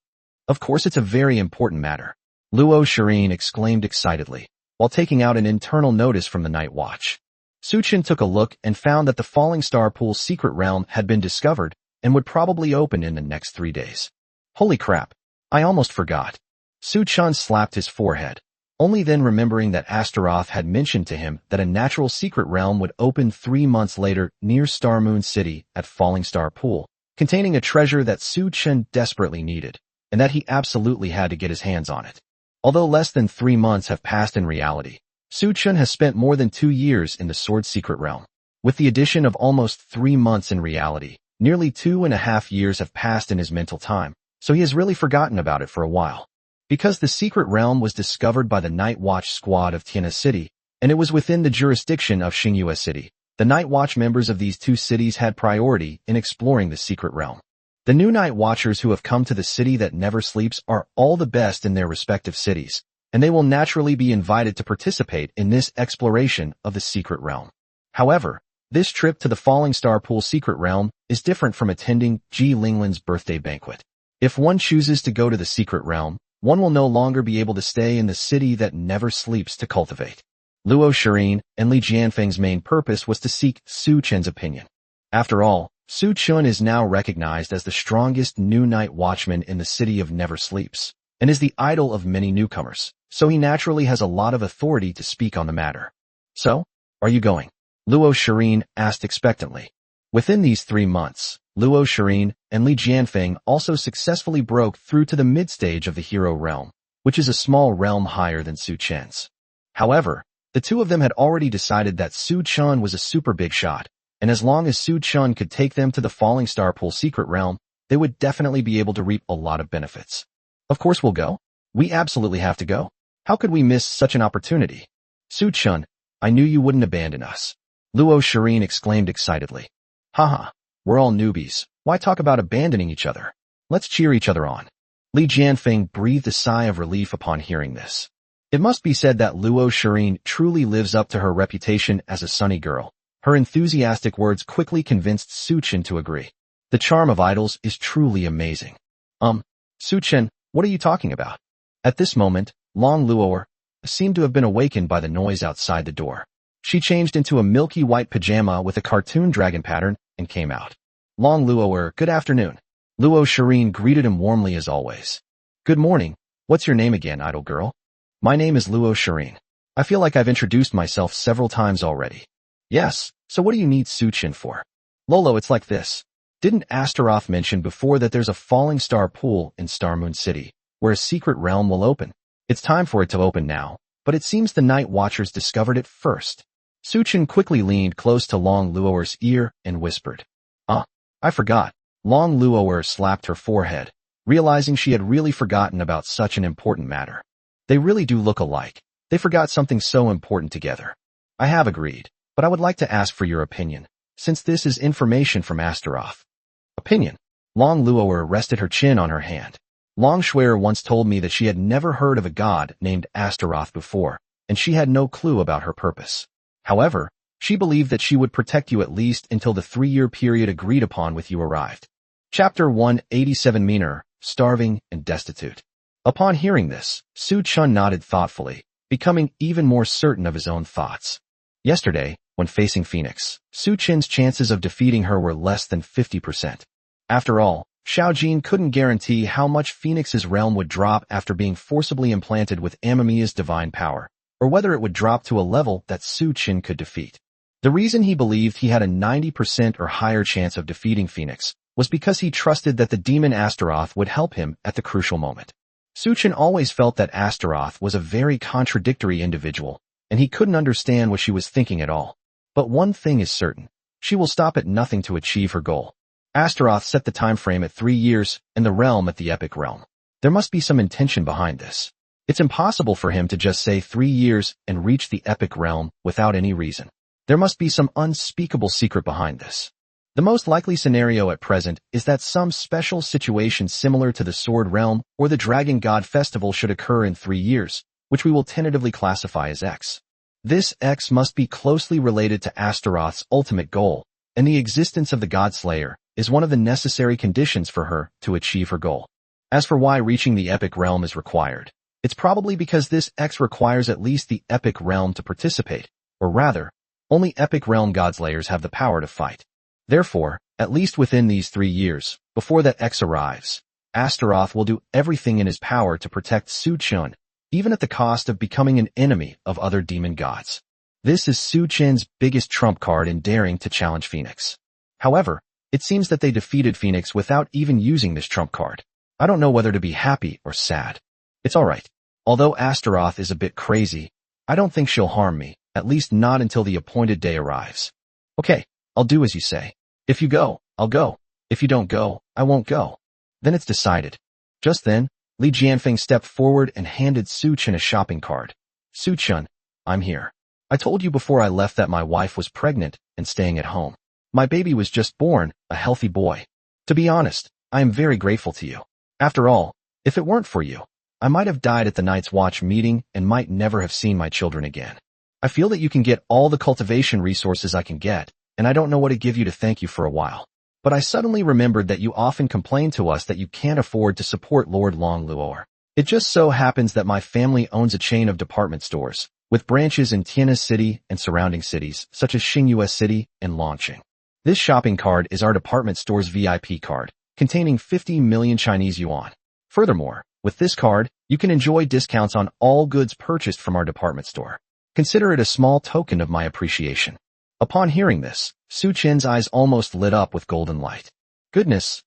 Of course it's a very important matter. Luo Shirin exclaimed excitedly, while taking out an internal notice from the night watch. Su-chin took a look and found that the Falling Star Pool's secret realm had been discovered and would probably open in the next 3 days. Holy crap, I almost forgot. Su-chin slapped his forehead, only then remembering that Astaroth had mentioned to him that a natural secret realm would open 3 months later near Star Moon City at Falling Star Pool, containing a treasure that Su-chin desperately needed, and that he absolutely had to get his hands on it. Although less than 3 months have passed in reality, Su-chin has spent more than 2 years in the Sword Secret Realm. With the addition of almost 3 months in reality, nearly 2.5 years have passed in his mental time, so he has really forgotten about it for a while. Because the secret realm was discovered by the Night Watch squad of Tiana City, and it was within the jurisdiction of Xingyue City, the Night Watch members of these 2 cities had priority in exploring the secret realm. The new Night Watchers who have come to the city that never sleeps are all the best in their respective cities, and they will naturally be invited to participate in this exploration of the secret realm. However, this trip to the Falling Star Pool secret realm is different from attending Ji Linglin's birthday banquet. If one chooses to go to the secret realm, one will no longer be able to stay in the city that never sleeps to cultivate. Luo Shirin and Li Jianfeng's main purpose was to seek Su-chin's opinion. After all, Su-chin is now recognized as the strongest new night watchman in the city of Never Sleeps, and is the idol of many newcomers, so he naturally has a lot of authority to speak on the matter. So, are you going? Luo Shirin asked expectantly. Within these 3 months, Luo Shirin and Li Jianfeng also successfully broke through to the mid-stage of the Hero Realm, which is a small realm higher than Su-chin's. However, the 2 of them had already decided that Su-chin was a super big shot, and as long as Su-chin could take them to the Falling Star Pool secret realm, they would definitely be able to reap a lot of benefits. Of course we'll go. We absolutely have to go. How could we miss such an opportunity? Su-chin, I knew you wouldn't abandon us. Luo Shirin exclaimed excitedly. Haha, we're all newbies. Why talk about abandoning each other? Let's cheer each other on. Li Jianfeng breathed a sigh of relief upon hearing this. It must be said that Luo Shirin truly lives up to her reputation as a sunny girl. Her enthusiastic words quickly convinced Su-chin to agree. The charm of idols is truly amazing. Su-chin, what are you talking about? At this moment, Long Luoer seemed to have been awakened by the noise outside the door. She changed into a milky white pajama with a cartoon dragon pattern and came out. Long Luoer, good afternoon. Luo Shirin greeted him warmly as always. Good morning. What's your name again, idol girl? My name is Luo Shirin. I feel like I've introduced myself several times already. Yes, so what do you need Su-chin for? Lolo, it's like this. Didn't Astaroth mention before that there's a Falling Star Pool in Star Moon City, where a secret realm will open? It's time for it to open now, but it seems the Night Watchers discovered it first. Su-chin quickly leaned close to Long Luoer's ear and whispered. I forgot. Long Luoer slapped her forehead, realizing she had really forgotten about such an important matter. They really do look alike. They forgot something so important together. I have agreed, but I would like to ask for your opinion, since this is information from Astaroth. Opinion? Long Luoer rested her chin on her hand. Long Shuer once told me that she had never heard of a god named Astaroth before, and she had no clue about her purpose. However, she believed that she would protect you at least until the 3-year period agreed upon with you arrived. Chapter 187 Meaner, Starving and Destitute. Upon hearing this, Su-chin nodded thoughtfully, becoming even more certain of his own thoughts. Yesterday, when facing Phoenix, Su-chin's chances of defeating her were less than 50%. After all, Xiaojin couldn't guarantee how much Phoenix's realm would drop after being forcibly implanted with Amamiya's divine power, or whether it would drop to a level that Su-chin could defeat. The reason he believed he had a 90% or higher chance of defeating Phoenix was because he trusted that the demon Astaroth would help him at the crucial moment. Su-chin always felt that Astaroth was a very contradictory individual, and he couldn't understand what she was thinking at all. But one thing is certain. She will stop at nothing to achieve her goal. Astaroth set the time frame at 3 years and the realm at the epic realm. There must be some intention behind this. It's impossible for him to just say 3 years and reach the epic realm without any reason. There must be some unspeakable secret behind this. The most likely scenario at present is that some special situation similar to the Sword Realm or the Dragon God Festival should occur in 3 years, which we will tentatively classify as X. This X must be closely related to Astaroth's ultimate goal, and the existence of the God Slayer is one of the necessary conditions for her to achieve her goal. As for why reaching the epic realm is required, it's probably because this X requires at least the epic realm to participate, or rather, only epic realm God Slayers have the power to fight. Therefore, at least within these 3 years, before that X arrives, Astaroth will do everything in his power to protect Su Chun, even at the cost of becoming an enemy of other demon gods. This is Su Chen's biggest trump card in daring to challenge Phoenix. However, it seems that they defeated Phoenix without even using this trump card. I don't know whether to be happy or sad. It's alright. Although Astaroth is a bit crazy, I don't think she'll harm me, at least not until the appointed day arrives. Okay, I'll do as you say. If you go, I'll go. If you don't go, I won't go. Then it's decided. Just then, Li Jianfeng stepped forward and handed Su Chun a shopping cart. Su Chun, I'm here. I told you before I left that my wife was pregnant and staying at home. My baby was just born, a healthy boy. To be honest, I am very grateful to you. After all, if it weren't for you, I might have died at the Night's Watch meeting and might never have seen my children again. I feel that you can get all the cultivation resources I can get, and I don't know what to give you to thank you for a while. But I suddenly remembered that you often complain to us that you can't afford to support Lord Long Luoer. It just so happens that my family owns a chain of department stores, with branches in Tianhe City and surrounding cities, such as Xingyue City and Longqing. This shopping card is our department store's VIP card, containing 50 million Chinese yuan. Furthermore, with this card, you can enjoy discounts on all goods purchased from our department store. Consider it a small token of my appreciation. Upon hearing this, Su Chen's eyes almost lit up with golden light. Goodness,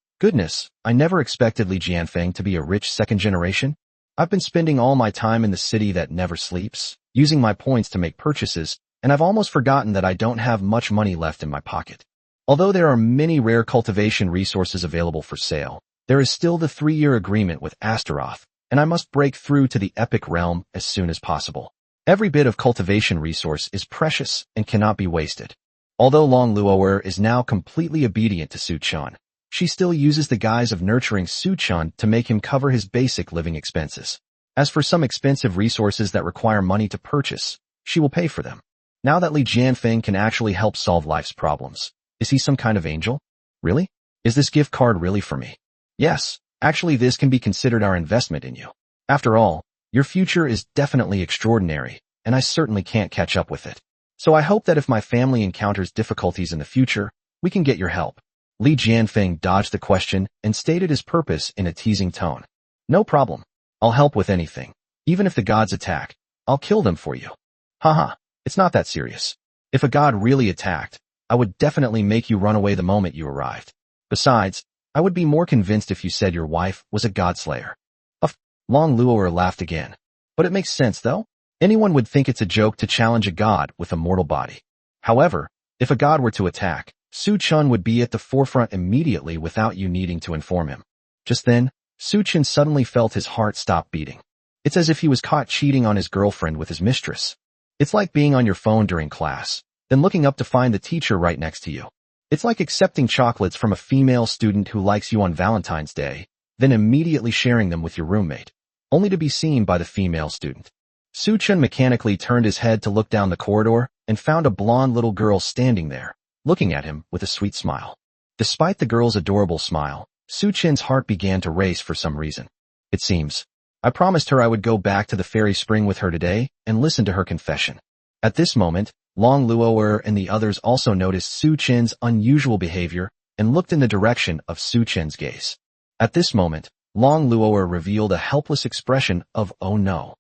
I never expected Li Jianfeng to be a rich second generation. I've been spending all my time in the city that never sleeps, using my points to make purchases, and I've almost forgotten that I don't have much money left in my pocket. Although there are many rare cultivation resources available for sale, there is still the 3-year agreement with Astaroth, and I must break through to the epic realm as soon as possible. Every bit of cultivation resource is precious and cannot be wasted. Although Long Luoer is now completely obedient to Su Chun, she still uses the guise of nurturing Su Chun to make him cover his basic living expenses. As for some expensive resources that require money to purchase, she will pay for them. Now that Li Jianfeng can actually help solve life's problems, is he some kind of angel? Really? Is this gift card really for me? Yes, actually this can be considered our investment in you. After all, your future is definitely extraordinary, and I certainly can't catch up with it. So I hope that if my family encounters difficulties in the future, we can get your help. Li Jianfeng dodged the question and stated his purpose in a teasing tone. No problem. I'll help with anything. Even if the gods attack, I'll kill them for you. Haha, it's not that serious. If a god really attacked, I would definitely make you run away the moment you arrived. Besides, I would be more convinced if you said your wife was a god slayer. Long Luoer laughed again. But it makes sense, though. Anyone would think it's a joke to challenge a god with a mortal body. However, if a god were to attack, Su Chun would be at the forefront immediately without you needing to inform him. Just then, Su Chun suddenly felt his heart stop beating. It's as if he was caught cheating on his girlfriend with his mistress. It's like being on your phone during class, then looking up to find the teacher right next to you. It's like accepting chocolates from a female student who likes you on Valentine's Day, then immediately sharing them with your roommate, only to be seen by the female student. Su Chun mechanically turned his head to look down the corridor and found a blonde little girl standing there, looking at him with a sweet smile. Despite the girl's adorable smile, Su Chen's heart began to race for some reason. It seems. I promised her I would go back to the fairy spring with her today and listen to her confession. At this moment, Long Luoer and the others also noticed Su Chen's unusual behavior and looked in the direction of Su Chen's gaze. At this moment, Long Luoer revealed a helpless expression of oh no.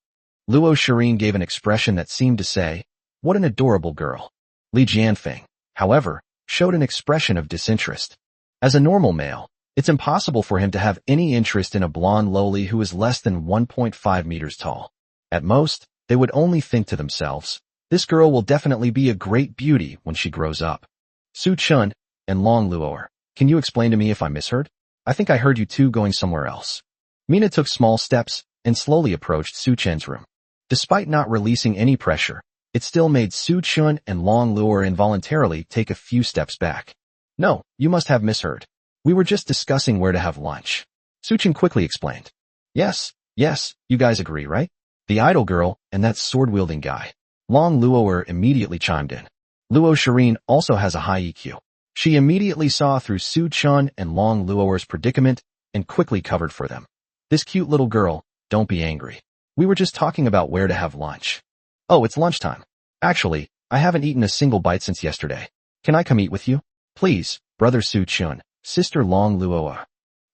Luo Shirin gave an expression that seemed to say, what an adorable girl. Li Jianfeng, however, showed an expression of disinterest. As a normal male, it's impossible for him to have any interest in a blonde Loli who is less than 1.5 meters tall. At most, they would only think to themselves, this girl will definitely be a great beauty when she grows up. Su Chun and Long Luoer, can you explain to me if I misheard? I think I heard you two going somewhere else. Mina took small steps and slowly approached Su Chen's room. Despite not releasing any pressure, it still made Su Chun and Long Luoer involuntarily take a few steps back. No, you must have misheard. We were just discussing where to have lunch. Su Chun quickly explained. Yes, you guys agree, right? The idol girl and that sword-wielding guy. Long Luoer immediately chimed in. Luo Shireen also has a high EQ. She immediately saw through Su Chun and Long Luoer's predicament and quickly covered for them. This cute little girl, don't be angry. We were just talking about where to have lunch. Oh, it's lunchtime. Actually, I haven't eaten a single bite since yesterday. Can I come eat with you? Please, brother Su Chun, sister Long Luoer.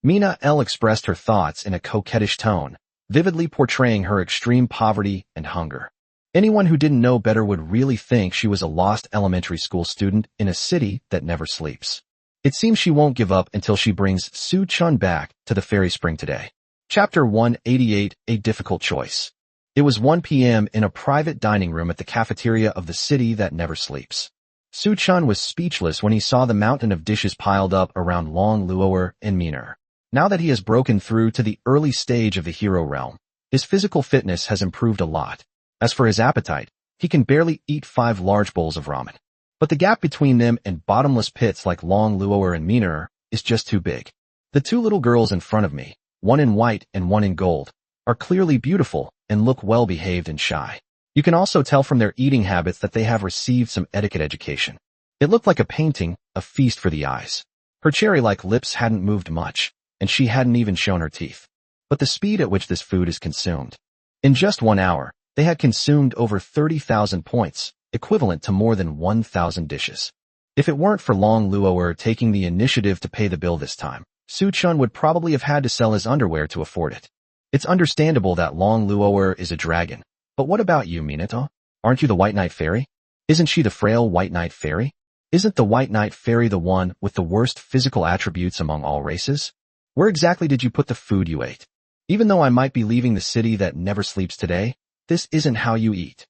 Mina L expressed her thoughts in a coquettish tone, vividly portraying her extreme poverty and hunger. Anyone who didn't know better would really think she was a lost elementary school student in a city that never sleeps. It seems she won't give up until she brings Su Chun back to the fairy spring today. Chapter 188, A Difficult Choice. It was 1 p.m. in a private dining room at the cafeteria of the city that never sleeps. Su Chun was speechless when he saw the mountain of dishes piled up around Long Luoer and Mina. Now that he has broken through to the early stage of the hero realm, his physical fitness has improved a lot. As for his appetite, he can barely eat 5 large bowls of ramen. But the gap between them and bottomless pits like Long Luoer and Mina is just too big. The 2 little girls in front of me, one in white and one in gold, are clearly beautiful and look well-behaved and shy. You can also tell from their eating habits that they have received some etiquette education. It looked like a painting, a feast for the eyes. Her cherry-like lips hadn't moved much, and she hadn't even shown her teeth. But the speed at which this food is consumed. In just 1 hour, they had consumed over 30,000 points, equivalent to more than 1,000 dishes. If it weren't for Long Luoer taking the initiative to pay the bill this time, Su Chun would probably have had to sell his underwear to afford it. It's understandable that Long Luoer is a dragon, but what about you, Minato? Aren't you the White Knight Fairy? Isn't she the frail White Knight Fairy? Isn't the White Knight Fairy the one with the worst physical attributes among all races? Where exactly did you put the food you ate? Even though I might be leaving the city that never sleeps today, this isn't how you eat.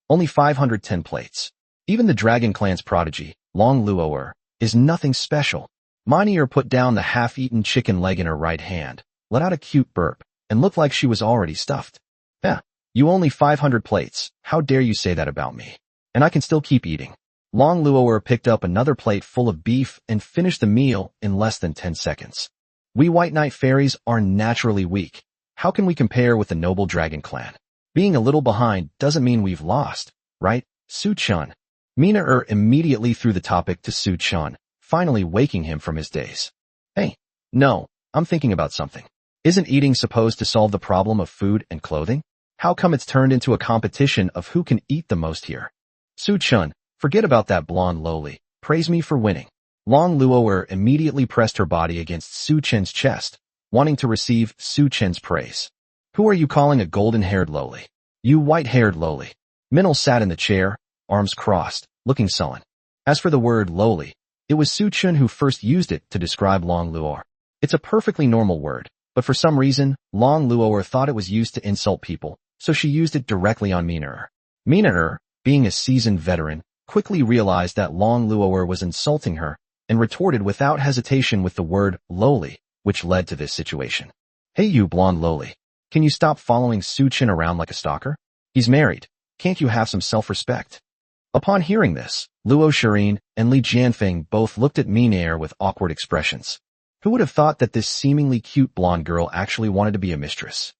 Only 510 plates. Even the Dragon Clan's prodigy, Long Luoer, is nothing special. Mina put down the half-eaten chicken leg in her right hand, let out a cute burp, and looked like she was already stuffed. You only 500 plates, how dare you say that about me? And I can still keep eating. Long Luoer picked up another plate full of beef and finished the meal in less than 10 seconds. We White Knight Fairies are naturally weak. How can we compare with the noble Dragon Clan? Being a little behind doesn't mean we've lost, right, Su Chun? Mina immediately threw the topic to Su Chun, finally waking him from his daze. Hey, no, I'm thinking about something. Isn't eating supposed to solve the problem of food and clothing? How come it's turned into a competition of who can eat the most here? Su Chun, forget about that blonde Loli. Praise me for winning. Long Luoer immediately pressed her body against Su Chen's chest, wanting to receive Su Chen's praise. Who are you calling a golden-haired Loli? You white-haired Loli. Minil sat in the chair, arms crossed, looking sullen. As for the word Loli, it was Su Chun who first used it to describe Long Luoer. It's a perfectly normal word, but for some reason, Long Luoer thought it was used to insult people, so she used it directly on Mina. Mina, being a seasoned veteran, quickly realized that Long Luoer was insulting her and retorted without hesitation with the word Loli, which led to this situation. Hey you blonde Loli, can you stop following Su Chun around like a stalker? He's married. Can't you have some self-respect? Upon hearing this, Luo Shireen and Li Jianfeng both looked at Mina with awkward expressions. Who would have thought that this seemingly cute blonde girl actually wanted to be a mistress?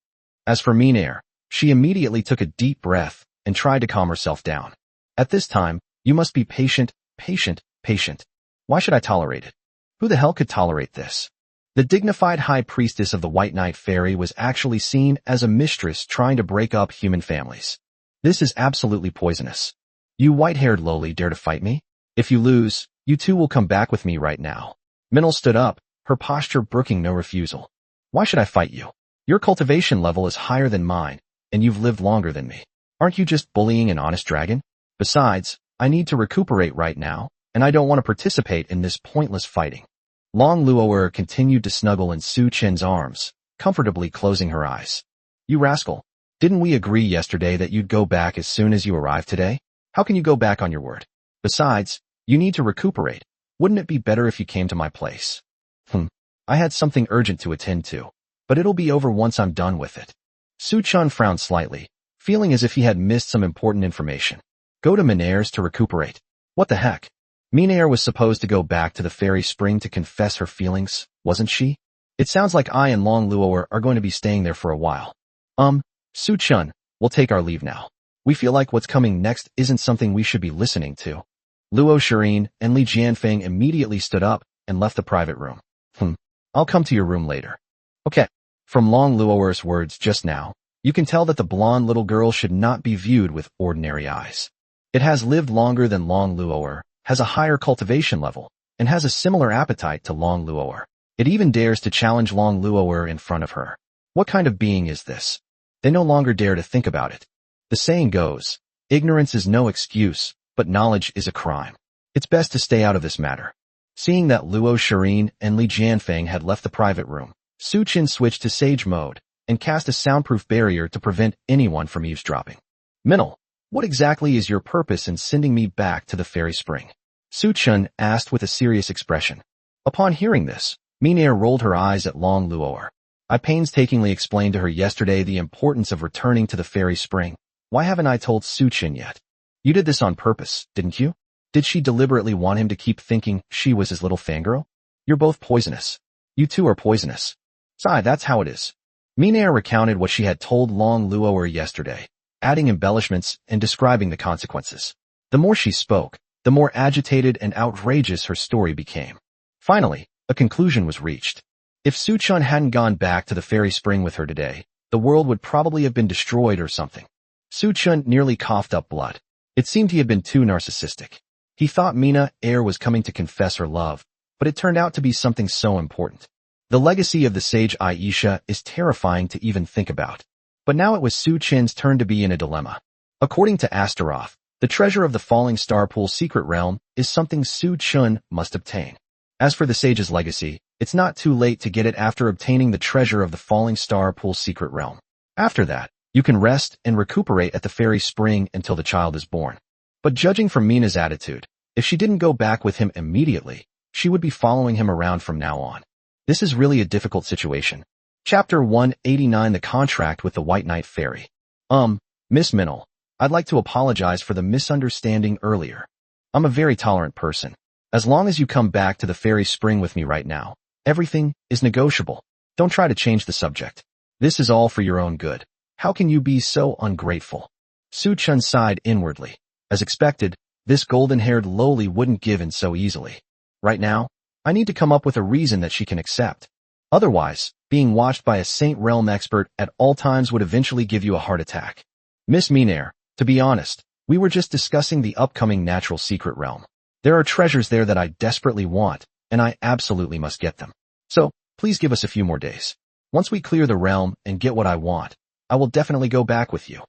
As for Mina, she immediately took a deep breath and tried to calm herself down. At this time, you must be patient, patient, patient. Why should I tolerate it? Who the hell could tolerate this? The dignified high priestess of the White Knight Fairy was actually seen as a mistress trying to break up human families. This is absolutely poisonous. You white-haired Loli dare to fight me? If you lose, you two will come back with me right now. Minil stood up, her posture brooking no refusal. Why should I fight you? Your cultivation level is higher than mine, and you've lived longer than me. Aren't you just bullying an honest dragon? Besides, I need to recuperate right now, and I don't want to participate in this pointless fighting. Long Luoer continued to snuggle in Su Chen's arms, comfortably closing her eyes. You rascal. Didn't we agree yesterday that you'd go back as soon as you arrived today? How can you go back on your word? Besides, you need to recuperate. Wouldn't it be better if you came to my place? I had something urgent to attend to, but it'll be over once I'm done with it. Su Chun frowned slightly, feeling as if he had missed some important information. Go to Minair's to recuperate. What the heck? Minair was supposed to go back to the fairy spring to confess her feelings, wasn't she? It sounds like I and Long Luoer are going to be staying there for a while. Su Chun, we'll take our leave now. We feel like what's coming next isn't something we should be listening to. Luo Shirin and Li Jianfeng immediately stood up and left the private room. I'll come to your room later. Okay. From Long Luoer's words just now, you can tell that the blonde little girl should not be viewed with ordinary eyes. It has lived longer than Long Luoer, has a higher cultivation level, and has a similar appetite to Long Luoer. It even dares to challenge Long Luoer in front of her. What kind of being is this? They no longer dare to think about it. The saying goes, ignorance is no excuse, but knowledge is a crime. It's best to stay out of this matter. Seeing that Luo Shirin and Li Jianfeng had left the private room, Su Qin switched to sage mode and cast a soundproof barrier to prevent anyone from eavesdropping. Minel, what exactly is your purpose in sending me back to the fairy spring? Su Qin asked with a serious expression. Upon hearing this, Minair rolled her eyes at Long Luoer. I painstakingly explained to her yesterday the importance of returning to the fairy spring. Why haven't I told Su Qin yet? You did this on purpose, didn't you? Did she deliberately want him to keep thinking she was his little fangirl? You're both poisonous. You two are poisonous. Sigh, that's how it is. Minair recounted what she had told Long Luoer yesterday, adding embellishments and describing the consequences. The more she spoke, the more agitated and outrageous her story became. Finally, a conclusion was reached. If Su Qin hadn't gone back to the fairy spring with her today, the world would probably have been destroyed or something. Su Qin nearly coughed up blood. It seemed he had been too narcissistic. He thought Mina Air was coming to confess her love, but it turned out to be something so important. The legacy of the sage Aisha is terrifying to even think about. But now it was Su Qin's turn to be in a dilemma. According to Astaroth, the treasure of the Falling Star Pool secret realm is something Su Qin must obtain. As for the sage's legacy, it's not too late to get it after obtaining the treasure of the Falling Star Pool secret realm. After that, you can rest and recuperate at the fairy spring until the child is born. But judging from Mina's attitude, if she didn't go back with him immediately, she would be following him around from now on. This is really a difficult situation. Chapter 189 The Contract with the White Knight Fairy. Miss Minel, I'd like to apologize for the misunderstanding earlier. I'm a very tolerant person. As long as you come back to the fairy spring with me right now, everything is negotiable. Don't try to change the subject. This is all for your own good. How can you be so ungrateful? Su Qin sighed inwardly. As expected, this golden-haired Loli wouldn't give in so easily. Right now, I need to come up with a reason that she can accept. Otherwise, being watched by a Saint Realm expert at all times would eventually give you a heart attack. Miss Minair, to be honest, we were just discussing the upcoming natural secret realm. There are treasures there that I desperately want, and I absolutely must get them. So, please give us a few more days. Once we clear the realm and get what I want, I will definitely go back with you.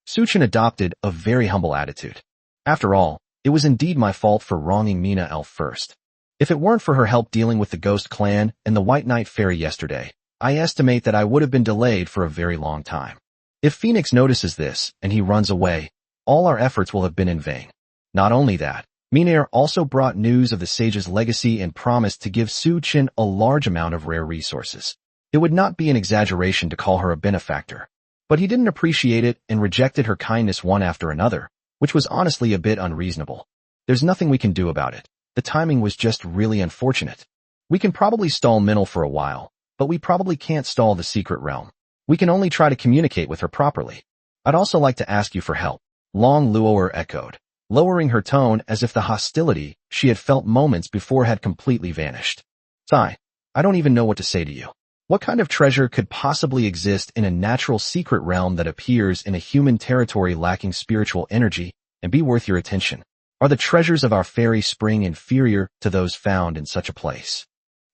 Su Qin adopted a very humble attitude. After all, it was indeed my fault for wronging Mina Elf first. If it weren't for her help dealing with the Ghost Clan and the White Knight Fairy yesterday, I estimate that I would have been delayed for a very long time. If Phoenix notices this and he runs away, all our efforts will have been in vain. Not only that, Minair also brought news of the sage's legacy and promised to give Su Qin a large amount of rare resources. It would not be an exaggeration to call her a benefactor. But he didn't appreciate it and rejected her kindness one after another, which was honestly a bit unreasonable. There's nothing we can do about it. The timing was just really unfortunate. We can probably stall Minel for a while, but we probably can't stall the secret realm. We can only try to communicate with her properly. I'd also like to ask you for help. Long Luoer echoed, lowering her tone as if the hostility she had felt moments before had completely vanished. Sigh, I don't even know what to say to you. What kind of treasure could possibly exist in a natural secret realm that appears in a human territory lacking spiritual energy and be worth your attention? Are the treasures of our fairy spring inferior to those found in such a place?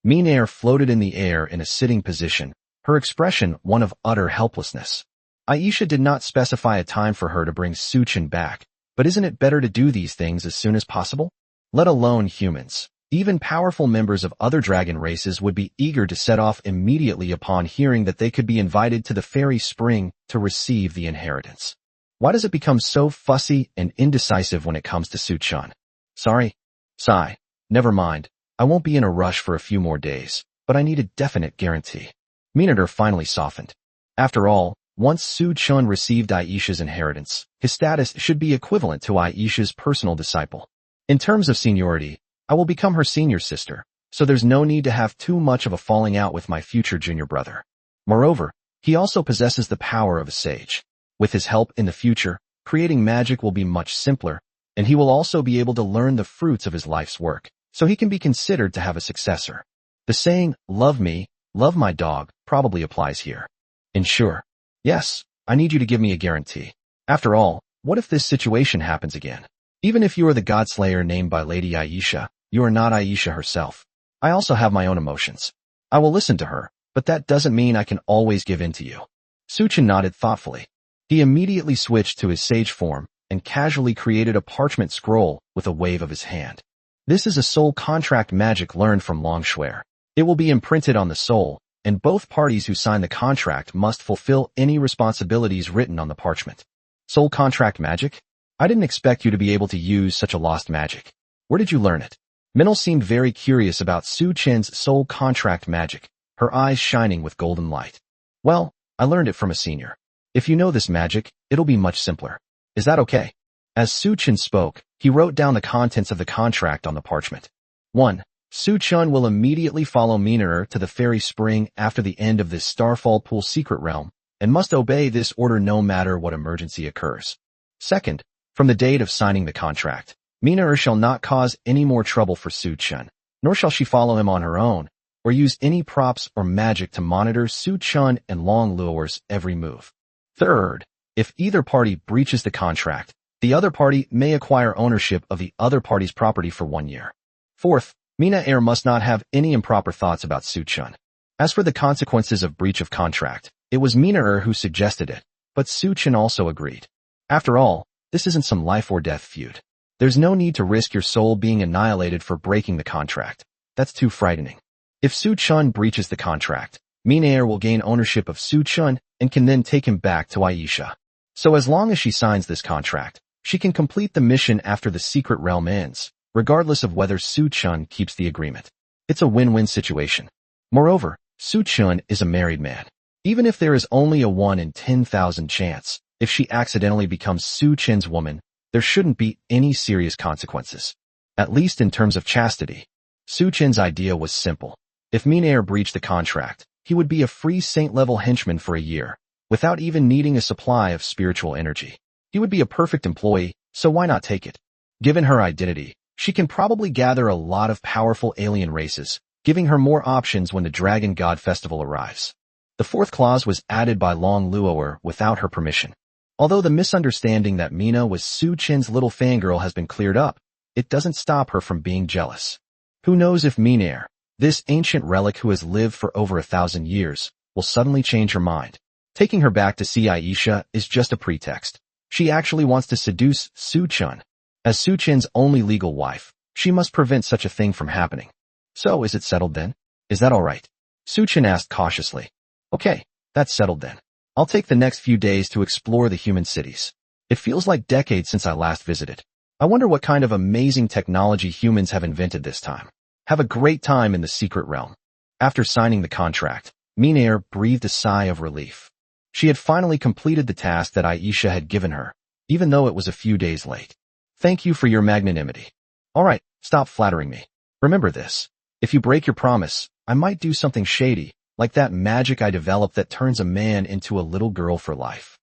Minair floated in the air in a sitting position, her expression one of utter helplessness. Aisha did not specify a time for her to bring Su Qin back, but isn't it better to do these things as soon as possible? Let alone humans. Even powerful members of other dragon races would be eager to set off immediately upon hearing that they could be invited to the fairy spring to receive the inheritance. Why does it become so fussy and indecisive when it comes to Su Qin? Sorry. Sigh. Never mind. I won't be in a rush for a few more days, but I need a definite guarantee. Minair finally softened. After all, once Su Qin received Aisha's inheritance, his status should be equivalent to Aisha's personal disciple. In terms of seniority, I will become her senior sister, so there's no need to have too much of a falling out with my future junior brother. Moreover, he also possesses the power of a sage. With his help in the future, creating magic will be much simpler, and he will also be able to learn the fruits of his life's work, so he can be considered to have a successor. The saying, love me, love my dog, probably applies here. Ensure. Yes, I need you to give me a guarantee. After all, what if this situation happens again? Even if you are the godslayer named by Lady Aisha, you are not Aisha herself. I also have my own emotions. I will listen to her, but that doesn't mean I can always give in to you. Suchin nodded thoughtfully. He immediately switched to his sage form and casually created a parchment scroll with a wave of his hand. This is a soul contract magic learned from Long Shuer. It will be imprinted on the soul, and both parties who sign the contract must fulfill any responsibilities written on the parchment. Soul contract magic? I didn't expect you to be able to use such a lost magic. Where did you learn it? Minal seemed very curious about Suchin's soul contract magic, her eyes shining with golden light. Well, I learned it from a senior. If you know this magic, it'll be much simpler. Is that okay? As Suchin spoke, he wrote down the contents of the contract on the parchment. 1. Suchun will immediately follow Minerer to the fairy spring after the end of this Starfall Pool secret realm, and must obey this order no matter what emergency occurs. 2nd, from the date of signing the contract, Minerer shall not cause any more trouble for Suchun, nor shall she follow him on her own, or use any props or magic to monitor Suchun and Long Luo'er's every move. 3rd, if either party breaches the contract, the other party may acquire ownership of the other party's property for 1 year. 4th, Mina must not have any improper thoughts about Suchun. As for the consequences of breach of contract, it was Mina who suggested it, but Suchun also agreed. After all, this isn't some life or death feud. There's no need to risk your soul being annihilated for breaking the contract. That's too frightening. If Suchun breaches the contract, Mina will gain ownership of Suchun and can then take him back to Aisha. So as long as she signs this contract, she can complete the mission after the secret realm ends, regardless of whether Suchun keeps the agreement. It's a win-win situation. Moreover, Suchun is a married man. Even if there is only a 1 in 10,000 chance, if she accidentally becomes Suchun's woman, there shouldn't be any serious consequences. At least in terms of chastity. Suchun's idea was simple. If Minaer breached the contract, he would be a free saint-level henchman for a year, without even needing a supply of spiritual energy. He would be a perfect employee, so why not take it? Given her identity, she can probably gather a lot of powerful alien races, giving her more options when the Dragon God Festival arrives. The 4th clause was added by Long Luo'er without her permission. Although the misunderstanding that Mina was Suchin's little fangirl has been cleared up, it doesn't stop her from being jealous. Who knows if Minaer, this ancient relic who has lived for over 1,000 years, will suddenly change her mind. Taking her back to see Aisha is just a pretext. She actually wants to seduce Suchun. As Suchin's only legal wife, she must prevent such a thing from happening. So is it settled then? Is that all right? Suchin asked cautiously. Okay, that's settled then. I'll take the next few days to explore the human cities. It feels like decades since I last visited. I wonder what kind of amazing technology humans have invented this time. Have a great time in the secret realm. After signing the contract, Minaer breathed a sigh of relief. She had finally completed the task that Aisha had given her, even though it was a few days late. Thank you for your magnanimity. All right, stop flattering me. Remember this. If you break your promise, I might do something shady, like that magic I developed that turns a man into a little girl for life.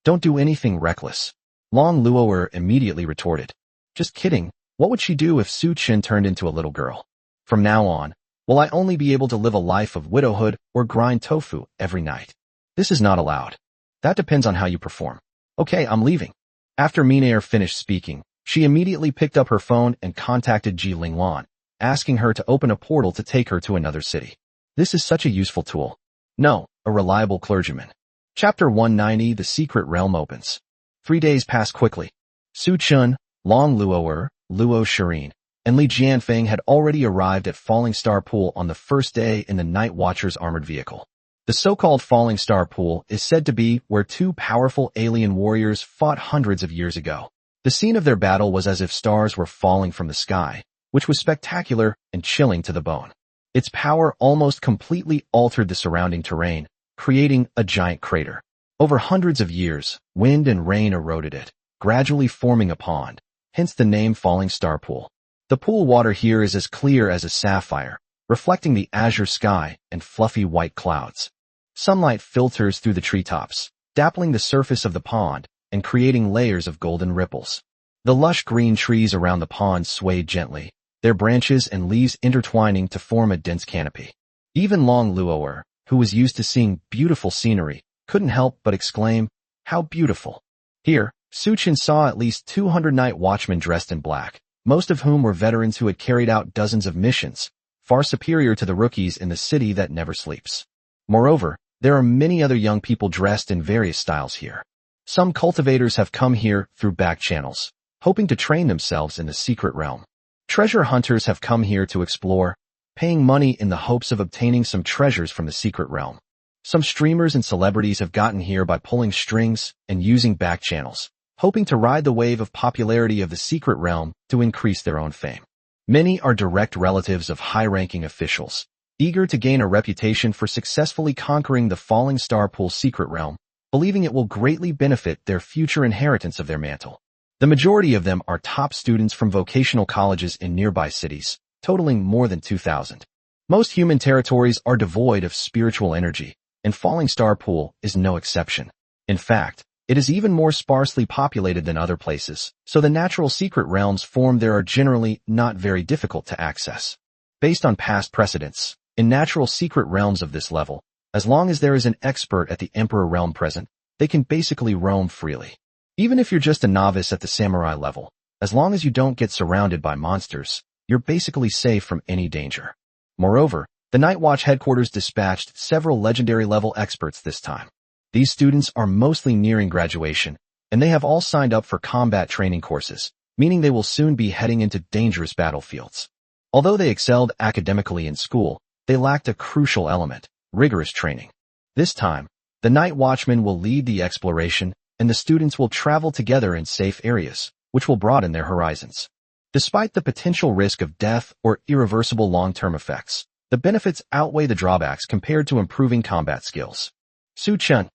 Don't do anything reckless. Long Luo'er immediately retorted. Just kidding. What would she do if Suchin turned into a little girl? From now on, will I only be able to live a life of widowhood or grind tofu every night? This is not allowed. That depends on how you perform. Okay, I'm leaving. After Minaer finished speaking, she immediately picked up her phone and contacted Ji Linglan, asking her to open a portal to take her to another city. This is such a useful tool. No, a reliable clergyman. Chapter 190, The Secret Realm opens. 3 days pass quickly. Suchun, Long Luo'er, Luo Shireen, and Li Jianfeng had already arrived at Falling Star Pool on the first day in the Night Watcher's armored vehicle. The so-called Falling Star Pool is said to be where 2 powerful alien warriors fought hundreds of years ago. The scene of their battle was as if stars were falling from the sky, which was spectacular and chilling to the bone. Its power almost completely altered the surrounding terrain, creating a giant crater. Over hundreds of years, wind and rain eroded it, gradually forming a pond, hence the name Falling Star Pool. The pool water here is as clear as a sapphire, reflecting the azure sky and fluffy white clouds. Sunlight filters through the treetops, dappling the surface of the pond, and creating layers of golden ripples. The lush green trees around the pond swayed gently, their branches and leaves intertwining to form a dense canopy. Even Long Luoer, who was used to seeing beautiful scenery, couldn't help but exclaim, "How beautiful!" Here, Suchin saw at least 200 night watchmen dressed in black, most of whom were veterans who had carried out dozens of missions, far superior to the rookies in the city that never sleeps. Moreover, there are many other young people dressed in various styles here. Some cultivators have come here through back channels, hoping to train themselves in the secret realm. Treasure hunters have come here to explore, paying money in the hopes of obtaining some treasures from the secret realm. Some streamers and celebrities have gotten here by pulling strings and using back channels, hoping to ride the wave of popularity of the secret realm to increase their own fame. Many are direct relatives of high-ranking officials, eager to gain a reputation for successfully conquering the Falling Star Pool secret realm, believing it will greatly benefit their future inheritance of their mantle. The majority of them are top students from vocational colleges in nearby cities, totaling more than 2,000. Most human territories are devoid of spiritual energy, and Falling Star Pool is no exception. In fact, it is even more sparsely populated than other places, so the natural secret realms formed there are generally not very difficult to access. Based on past precedents, in natural secret realms of this level, as long as there is an expert at the Emperor realm present, they can basically roam freely. Even if you're just a novice at the samurai level, as long as you don't get surrounded by monsters, you're basically safe from any danger. Moreover, the Night Watch headquarters dispatched several legendary level experts this time. These students are mostly nearing graduation, and they have all signed up for combat training courses, meaning they will soon be heading into dangerous battlefields. Although they excelled academically in school, they lacked a crucial element, rigorous training. This time, the Night Watchman will lead the exploration, and the students will travel together in safe areas, which will broaden their horizons. Despite the potential risk of death or irreversible long-term effects, the benefits outweigh the drawbacks compared to improving combat skills. Su Chun,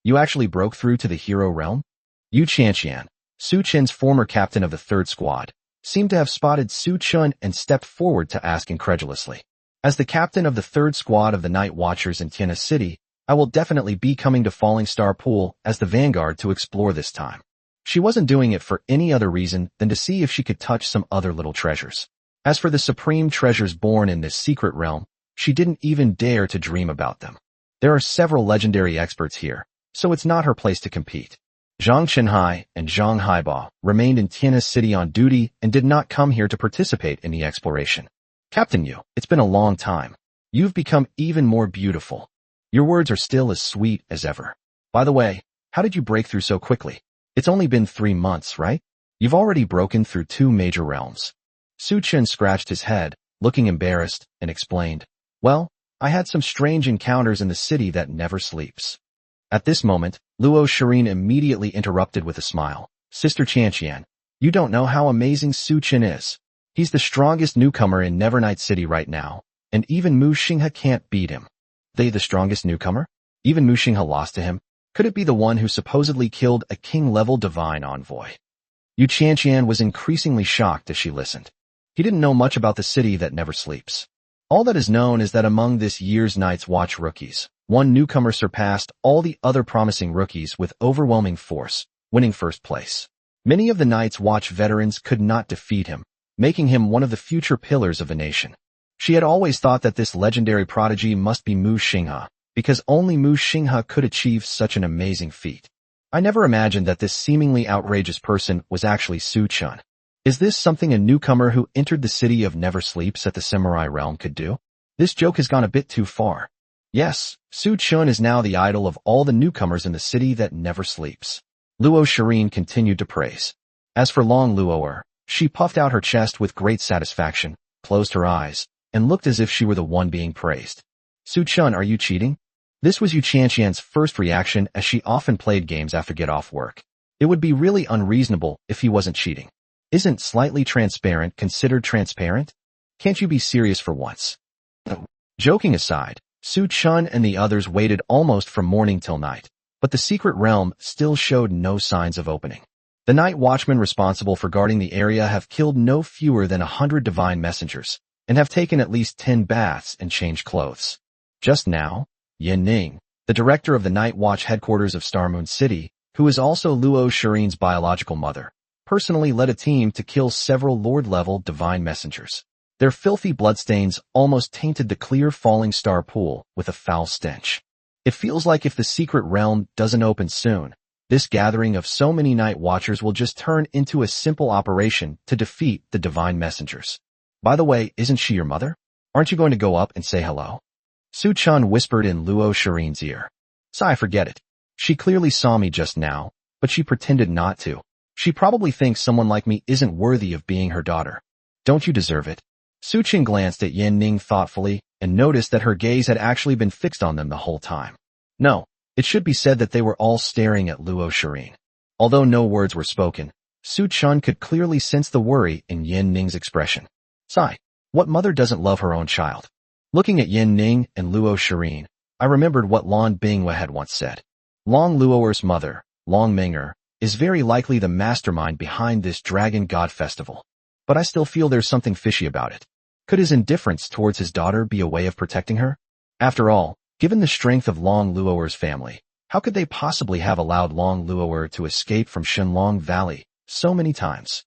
you actually broke through to the hero realm? Yu Chanqian, Su Chen's former captain of the third squad, seemed to have spotted Su Chun and stepped forward to ask incredulously. As the captain of the third squad of the Night Watchers in Tiana City, I will definitely be coming to Falling Star Pool as the vanguard to explore this time. She wasn't doing it for any other reason than to see if she could touch some other little treasures. As for the supreme treasures born in this secret realm, she didn't even dare to dream about them. There are several legendary experts here, so it's not her place to compete. Zhang Chenhai and Zhang Haiba remained in Tiana City on duty and did not come here to participate in the exploration. Captain Yu, it's been a long time. You've become even more beautiful. Your words are still as sweet as ever. By the way, how did you break through so quickly? It's only been 3 months, right? You've already broken through 2 major realms. Su Chen scratched his head, looking embarrassed, and explained, "Well, I had some strange encounters in the city that never sleeps." At this moment, Luo Shireen immediately interrupted with a smile. "Sister Chanqian, you don't know how amazing Su Chen is. He's the strongest newcomer in Nevernight City right now, and even Mu Xinghe can't beat him." "They the strongest newcomer? Even Mu Xinghe lost to him? Could it be the one who supposedly killed a king-level divine envoy?" Yu Chanqian was increasingly shocked as she listened. He didn't know much about the city that never sleeps. All that is known is that among this year's Night's Watch rookies, one newcomer surpassed all the other promising rookies with overwhelming force, winning first place. Many of the Night's Watch veterans could not defeat him, making him one of the future pillars of the nation. She had always thought that this legendary prodigy must be Mu Xinghe, because only Mu Xinghe could achieve such an amazing feat. I never imagined that this seemingly outrageous person was actually Su Chun. Is this something a newcomer who entered the city of Never Sleeps at the Samurai Realm could do? This joke has gone a bit too far. Yes, Su Chun is now the idol of all the newcomers in the city that never sleeps. Luo Shireen continued to praise. As for Long Luoer, she puffed out her chest with great satisfaction, closed her eyes, and looked as if she were the one being praised. "Su Chun, are you cheating?" This was Yu Chanqian's first reaction, as she often played games after get-off work. It would be really unreasonable if he wasn't cheating. Isn't slightly transparent considered transparent? Can't you be serious for once? Joking aside, Su Chun and the others waited almost from morning till night, but the secret realm still showed no signs of opening. The night watchmen responsible for guarding the area have killed no fewer than 100 divine messengers, and have taken at least 10 baths and changed clothes. Just now, Yin Ning, the director of the Night Watch headquarters of Starmoon City, who is also Luo Shirin's biological mother, personally led a team to kill several Lord-level divine messengers. Their filthy bloodstains almost tainted the clear falling star pool with a foul stench. It feels like if the secret realm doesn't open soon, this gathering of so many night watchers will just turn into a simple operation to defeat the divine messengers. By the way, isn't she your mother? Aren't you going to go up and say hello? Su-chan whispered in Luo Shirin's ear. Sai, forget it. She clearly saw me just now, but she pretended not to. She probably thinks someone like me isn't worthy of being her daughter. Don't you deserve it? Su-chan glanced at Yan Ning thoughtfully and noticed that her gaze had actually been fixed on them the whole time. No, it should be said that they were all staring at Luo Shirin. Although no words were spoken, Su-chan could clearly sense the worry in Yan Ning's expression. Sai, what mother doesn't love her own child? Looking at Yan Ning and Luo Shirin, I remembered what Lan Binghua had once said. Long Luoer's mother, Long Ming'er, is very likely the mastermind behind this Dragon God festival. But I still feel there's something fishy about it. Could his indifference towards his daughter be a way of protecting her? After all, given the strength of Long Luoer's family, how could they possibly have allowed Long Luoer to escape from Shenlong Valley so many times?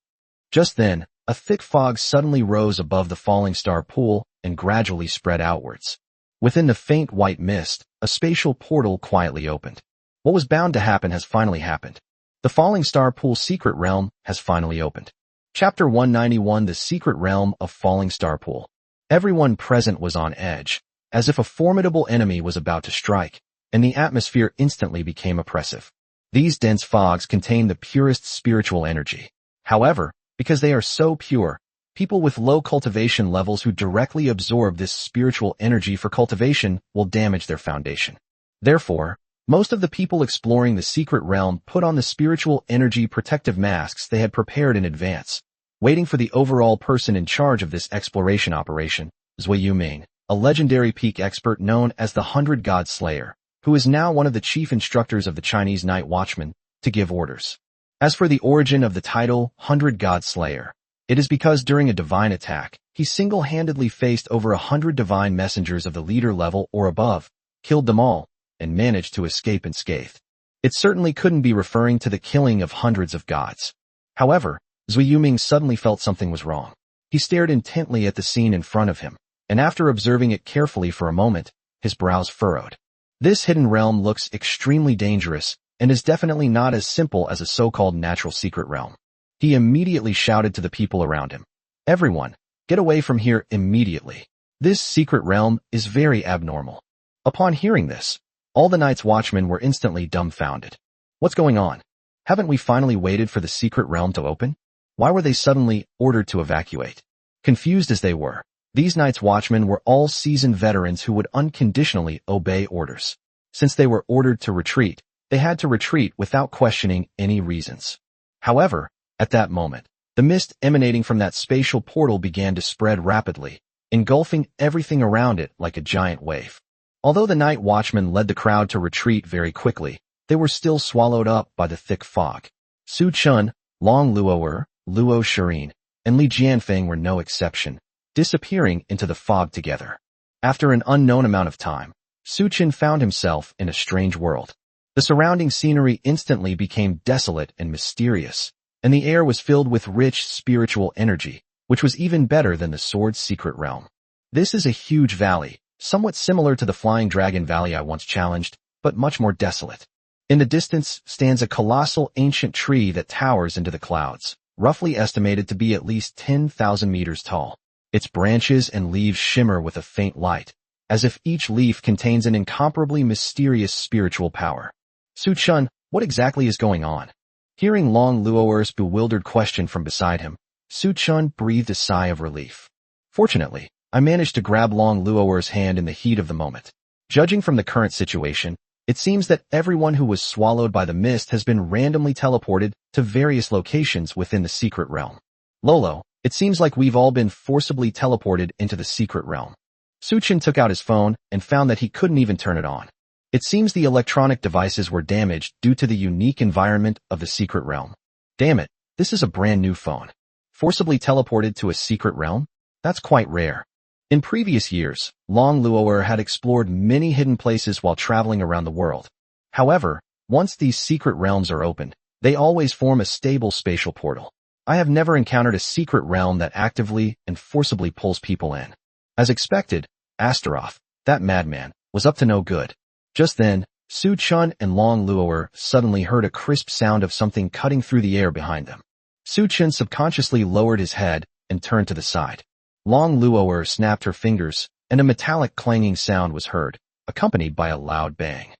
Just then, a thick fog suddenly rose above the falling star pool and gradually spread outwards. Within the faint white mist, a spatial portal quietly opened. What was bound to happen has finally happened. The falling star pool secret realm has finally opened. Chapter 191, The Secret Realm of Falling Star Pool. Everyone present was on edge, as if a formidable enemy was about to strike, and the atmosphere instantly became oppressive. These dense fogs contain the purest spiritual energy. However, because they are so pure, people with low cultivation levels who directly absorb this spiritual energy for cultivation will damage their foundation. Therefore, most of the people exploring the secret realm put on the spiritual energy protective masks they had prepared in advance, waiting for the overall person in charge of this exploration operation, Zui Yuming, a legendary peak expert known as the 100 God Slayer, who is now one of the chief instructors of the Chinese Night Watchmen, to give orders. As for the origin of the title 100 God Slayer, it is because during a divine attack, he single-handedly faced over 100 divine messengers of the leader level or above, killed them all, and managed to escape unscathed. It certainly couldn't be referring to the killing of hundreds of gods. However, Zui Yuming suddenly felt something was wrong. He stared intently at the scene in front of him, and after observing it carefully for a moment, his brows furrowed. This hidden realm looks extremely dangerous and is definitely not as simple as a so-called natural secret realm. He immediately shouted to the people around him. Everyone, get away from here immediately. This secret realm is very abnormal. Upon hearing this, all the Night's Watchmen were instantly dumbfounded. What's going on? Haven't we finally waited for the secret realm to open? Why were they suddenly ordered to evacuate? Confused as they were, these Night's Watchmen were all seasoned veterans who would unconditionally obey orders. Since they were ordered to retreat, they had to retreat without questioning any reasons. However, at that moment, the mist emanating from that spatial portal began to spread rapidly, engulfing everything around it like a giant wave. Although the Night Watchmen led the crowd to retreat very quickly, they were still swallowed up by the thick fog. Su Chun, Long Luoer, Luo Shirin, and Li Jianfeng were no exception, disappearing into the fog together. After an unknown amount of time, Su Chun found himself in a strange world. The surrounding scenery instantly became desolate and mysterious, and the air was filled with rich spiritual energy, which was even better than the sword's secret realm. This is a huge valley, somewhat similar to the Flying Dragon Valley I once challenged, but much more desolate. In the distance stands a colossal ancient tree that towers into the clouds, roughly estimated to be at least 10,000 meters tall. Its branches and leaves shimmer with a faint light, as if each leaf contains an incomparably mysterious spiritual power. Su Chun, what exactly is going on? Hearing Long Luoer's bewildered question from beside him, Su Chun breathed a sigh of relief. Fortunately, I managed to grab Long Luoer's hand in the heat of the moment. Judging from the current situation, it seems that everyone who was swallowed by the mist has been randomly teleported to various locations within the secret realm. Lolo, it seems like we've all been forcibly teleported into the secret realm. Su Chun took out his phone and found that he couldn't even turn it on. It seems the electronic devices were damaged due to the unique environment of the secret realm. Damn it, this is a brand new phone. Forcibly teleported to a secret realm? That's quite rare. In previous years, Long Luoer had explored many hidden places while traveling around the world. However, Once these secret realms are opened, they always form a stable spatial portal. I have never encountered a secret realm that actively and forcibly pulls people in. As expected, Astaroth, that madman, was up to no good. Just then, Su Chun and Long Luo'er suddenly heard a crisp sound of something cutting through the air behind them. Su Chun subconsciously lowered his head and turned to the side. Long Luo'er snapped her fingers, and a metallic clanging sound was heard, accompanied by a loud bang.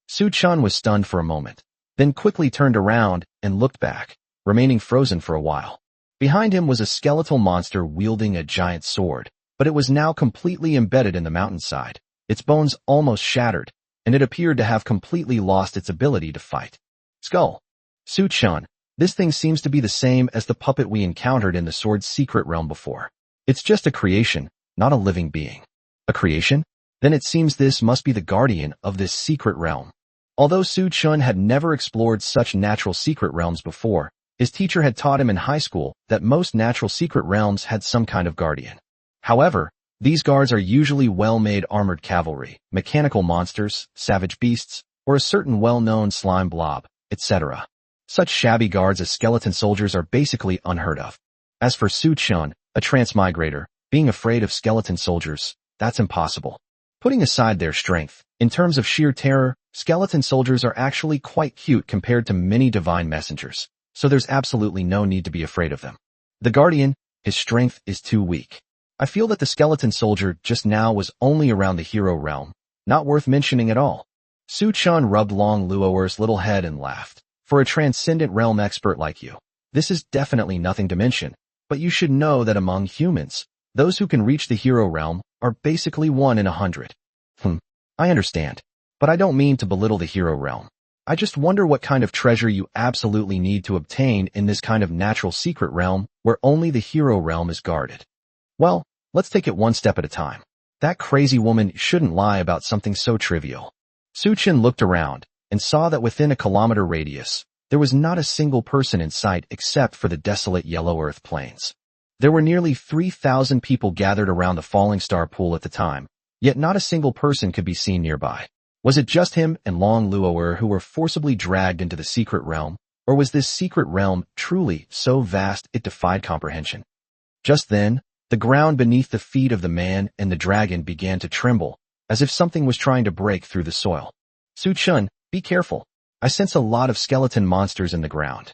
Su Chun was stunned for a moment, then quickly turned around and looked back, remaining frozen for a while. Behind him was a skeletal monster wielding a giant sword, but it was now completely embedded in the mountainside, its bones almost shattered, and it appeared to have completely lost its ability to fight. Skull. Su Chun, this thing seems to be the same as the puppet we encountered in the sword's secret realm before. It's just a creation, not a living being. A creation? Then it seems this must be the guardian of this secret realm. Although Su Chun had never explored such natural secret realms before, his teacher had taught him in high school that most natural secret realms had some kind of guardian. However, these guards are usually well-made armored cavalry, mechanical monsters, savage beasts, or a certain well-known slime blob, etc. Such shabby guards as skeleton soldiers are basically unheard of. As for Su Chun, a transmigrator, being afraid of skeleton soldiers, that's impossible. Putting aside their strength, in terms of sheer terror, skeleton soldiers are actually quite cute compared to many divine messengers, so there's absolutely no need to be afraid of them. The guardian, his strength is too weak. I feel that the skeleton soldier just now was only around the hero realm, not worth mentioning at all. Su Chun rubbed Long Luo'er's little head and laughed. For a transcendent realm expert like you, this is definitely nothing to mention, but you should know that among humans, those who can reach the hero realm are basically 1 in 100. I understand, but I don't mean to belittle the hero realm. I just wonder what kind of treasure you absolutely need to obtain in this kind of natural secret realm where only the hero realm is guarded. Well, let's take it one step at a time. That crazy woman shouldn't lie about something so trivial. Su Chun looked around and saw that within a kilometer radius, there was not a single person in sight except for the desolate yellow earth plains. There were nearly 3,000 people gathered around the falling star pool at the time, yet not a single person could be seen nearby. Was it just him and Long Luo'er who were forcibly dragged into the secret realm, or was this secret realm truly so vast it defied comprehension? Just then, the ground beneath the feet of the man and the dragon began to tremble, as if something was trying to break through the soil. Su Chun, be careful. I sense a lot of skeleton monsters in the ground.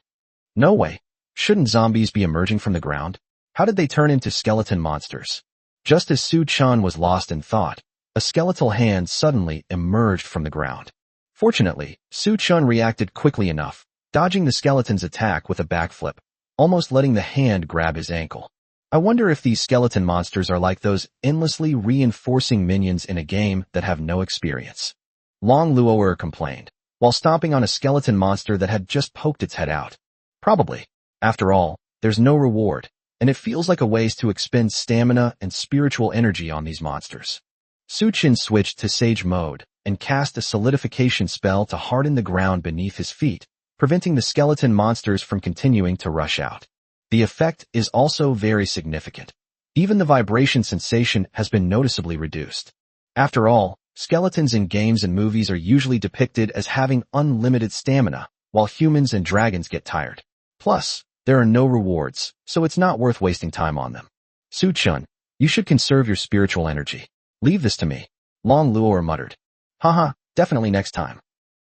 No way. Shouldn't zombies be emerging from the ground? How did they turn into skeleton monsters? Just as Su Chun was lost in thought, a skeletal hand suddenly emerged from the ground. Fortunately, Su Chun reacted quickly enough, dodging the skeleton's attack with a backflip, almost letting the hand grab his ankle. I wonder if these skeleton monsters are like those endlessly reinforcing minions in a game that have no experience. Long Luo'er complained, while stomping on a skeleton monster that had just poked its head out. Probably. After all, there's no reward, and it feels like a waste to expend stamina and spiritual energy on these monsters. Su Chun switched to Sage mode and cast a solidification spell to harden the ground beneath his feet, preventing the skeleton monsters from continuing to rush out. The effect is also very significant. Even the vibration sensation has been noticeably reduced. After all, skeletons in games and movies are usually depicted as having unlimited stamina, while humans and dragons get tired. Plus, there are no rewards, so it's not worth wasting time on them. Su Chun, you should conserve your spiritual energy. Leave this to me, Long Luo'er muttered. Haha, definitely next time.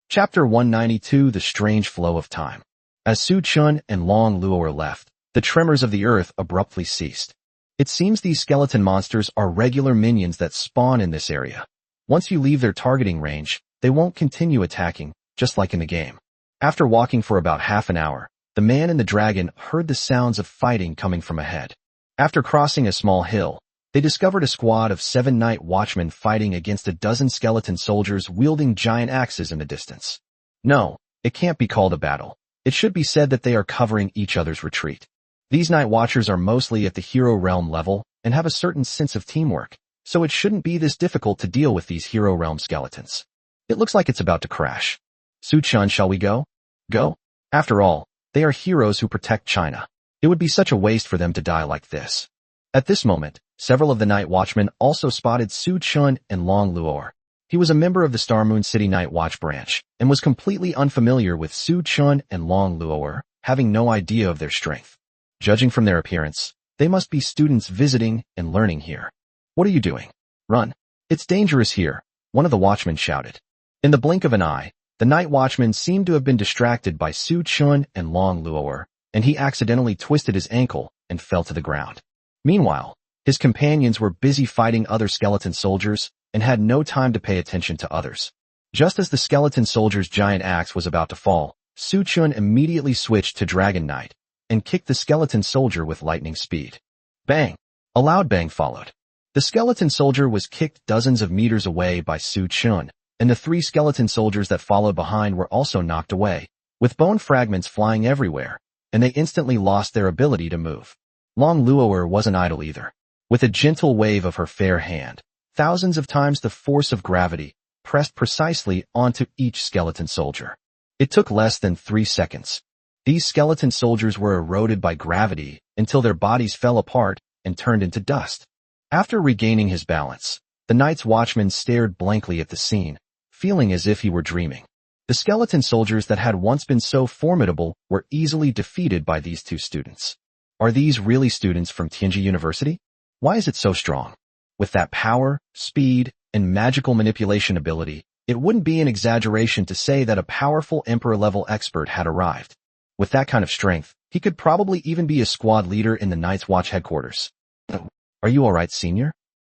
Chapter 192 The Strange Flow of Time. As Su Chun and Long Luo'er left, the tremors of the earth abruptly ceased. It seems these skeleton monsters are regular minions that spawn in this area. Once you leave their targeting range, they won't continue attacking, just like in the game. After walking for about half an hour, the man and the dragon heard the sounds of fighting coming from ahead. After crossing a small hill, they discovered a squad of 7 night watchmen fighting against a dozen skeleton soldiers wielding giant axes in the distance. No, it can't be called a battle. It should be said that they are covering each other's retreat. These night watchers are mostly at the hero realm level and have a certain sense of teamwork, so it shouldn't be this difficult to deal with these hero realm skeletons. It looks like it's about to crash. Su Chun, shall we go? Go? After all, they are heroes who protect China. It would be such a waste for them to die like this. At this moment, several of the night watchmen also spotted Su Chun and Long Luo'er. He was a member of the Star Moon City Night Watch branch and was completely unfamiliar with Su Chun and Long Luo'er, having no idea of their strength. Judging from their appearance, they must be students visiting and learning here. What are you doing? Run. It's dangerous here, one of the watchmen shouted. In the blink of an eye, the night watchman seemed to have been distracted by Su Chun and Long Luo'er, and he accidentally twisted his ankle and fell to the ground. Meanwhile, his companions were busy fighting other skeleton soldiers and had no time to pay attention to others. Just as the skeleton soldier's giant axe was about to fall, Su Chun immediately switched to Dragon Knight and kicked the skeleton soldier with lightning speed. Bang! A loud bang followed. The skeleton soldier was kicked dozens of meters away by Su Chun, and the 3 skeleton soldiers that followed behind were also knocked away, with bone fragments flying everywhere, and they instantly lost their ability to move. Long Luo'er wasn't idle either. With a gentle wave of her fair hand, thousands of times the force of gravity pressed precisely onto each skeleton soldier. It took less than 3 seconds. These skeleton soldiers were eroded by gravity until their bodies fell apart and turned into dust. After regaining his balance, the night's watchman stared blankly at the scene, feeling as if he were dreaming. The skeleton soldiers that had once been so formidable were easily defeated by these 2 students. Are these really students from Tianji University? Why is it so strong? With that power, speed, and magical manipulation ability, it wouldn't be an exaggeration to say that a powerful emperor-level expert had arrived. With that kind of strength, he could probably even be a squad leader in the Night's Watch headquarters. Are you alright, senior?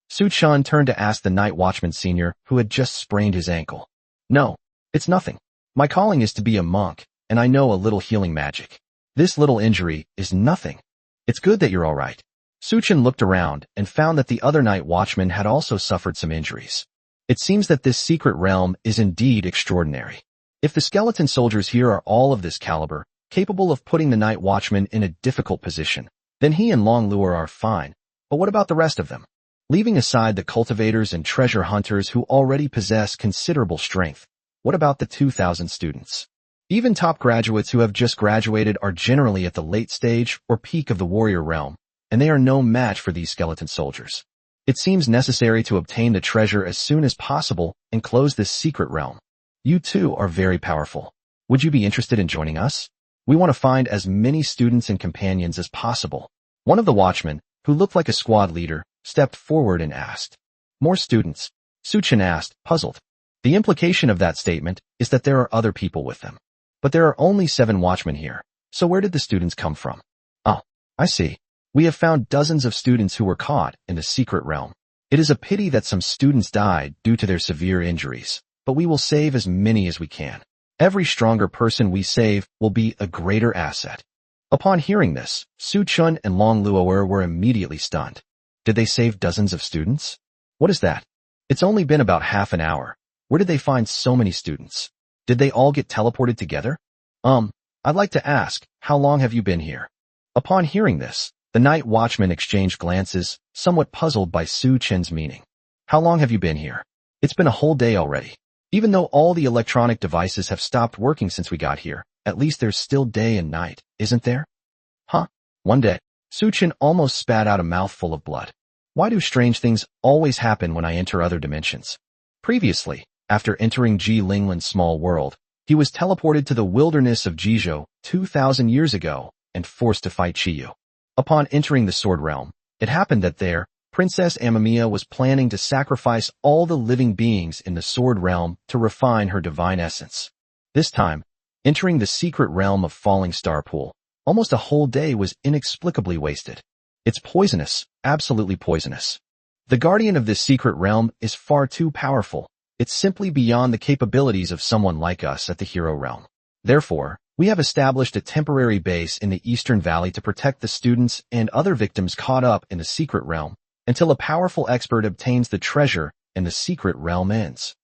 Su Chun turned to ask the night watchman senior, who had just sprained his ankle. No, it's nothing. My calling is to be a monk, and I know a little healing magic. This little injury is nothing. It's good that you're alright. Su Chun looked around and found that the other night watchmen had also suffered some injuries. It seems that this secret realm is indeed extraordinary. If the skeleton soldiers here are all of this caliber, capable of putting the night watchman in a difficult position, then he and Long Luo'er are fine. But what about the rest of them? Leaving aside the cultivators and treasure hunters who already possess considerable strength, what about the 2,000 students? Even top graduates who have just graduated are generally at the late stage or peak of the warrior realm, and they are no match for these skeleton soldiers. It seems necessary to obtain the treasure as soon as possible and close this secret realm. You too are very powerful. Would you be interested in joining us? We want to find as many students and companions as possible. One of the watchmen, who looked like a squad leader, stepped forward and asked. More students? Su Chun asked, puzzled. The implication of that statement is that there are other people with them. But there are only 7 watchmen here, so where did the students come from? Oh, I see. We have found dozens of students who were caught in the secret realm. It is a pity that some students died due to their severe injuries, but we will save as many as we can. Every stronger person we save will be a greater asset. Upon hearing this, Su Chun and Long Luo'er were immediately stunned. Did they save dozens of students? What is that? It's only been about half an hour. Where did they find so many students? Did they all get teleported together? I'd like to ask, how long have you been here? Upon hearing this, the night watchmen exchanged glances, somewhat puzzled by Su Chun's meaning. How long have you been here? It's been a whole day already. Even though all the electronic devices have stopped working since we got here, at least there's still day and night, isn't there? Huh? One day. Su Chun almost spat out a mouthful of blood. Why do strange things always happen when I enter other dimensions? Previously, after entering Ji Linglan's small world, he was teleported to the wilderness of Jizhou 2,000 years ago and forced to fight Chiyu. Upon entering the Sword Realm, it happened that there, Princess Amamiya was planning to sacrifice all the living beings in the Sword Realm to refine her divine essence. This time, entering the secret realm of Falling Star Pool, almost a whole day was inexplicably wasted. It's poisonous, absolutely poisonous. The guardian of this secret realm is far too powerful. It's simply beyond the capabilities of someone like us at the Hero Realm. Therefore, we have established a temporary base in the Eastern Valley to protect the students and other victims caught up in the secret realm until a powerful expert obtains the treasure and the secret realm ends.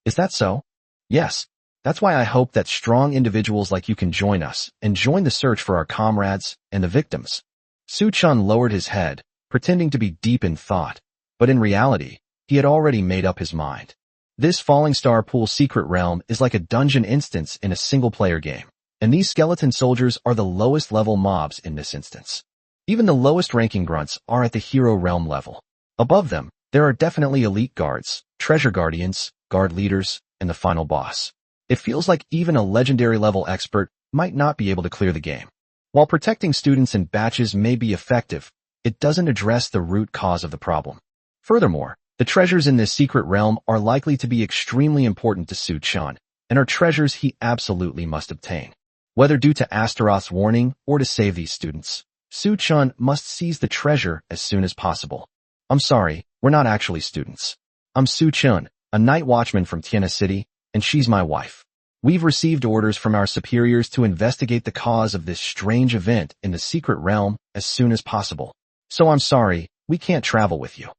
Is that so? Yes. That's why I hope that strong individuals like you can join us and join the search for our comrades and the victims. Su Chun lowered his head, pretending to be deep in thought, but in reality, he had already made up his mind. This Falling Star Pool secret realm is like a dungeon instance in a single-player game, and these skeleton soldiers are the lowest level mobs in this instance. Even the lowest ranking grunts are at the hero realm level. Above them, there are definitely elite guards, treasure guardians, guard leaders, and the final boss. It feels like even a legendary-level expert might not be able to clear the game. While protecting students in batches may be effective, it doesn't address the root cause of the problem. Furthermore, the treasures in this secret realm are likely to be extremely important to Su Chun, and are treasures he absolutely must obtain. Whether due to Astaroth's warning or to save these students, Su Chun must seize the treasure as soon as possible. I'm sorry, we're not actually students. I'm Su Chun, a night watchman from Tiana City, and she's my wife. We've received orders from our superiors to investigate the cause of this strange event in the secret realm as soon as possible. So I'm sorry, we can't travel with you.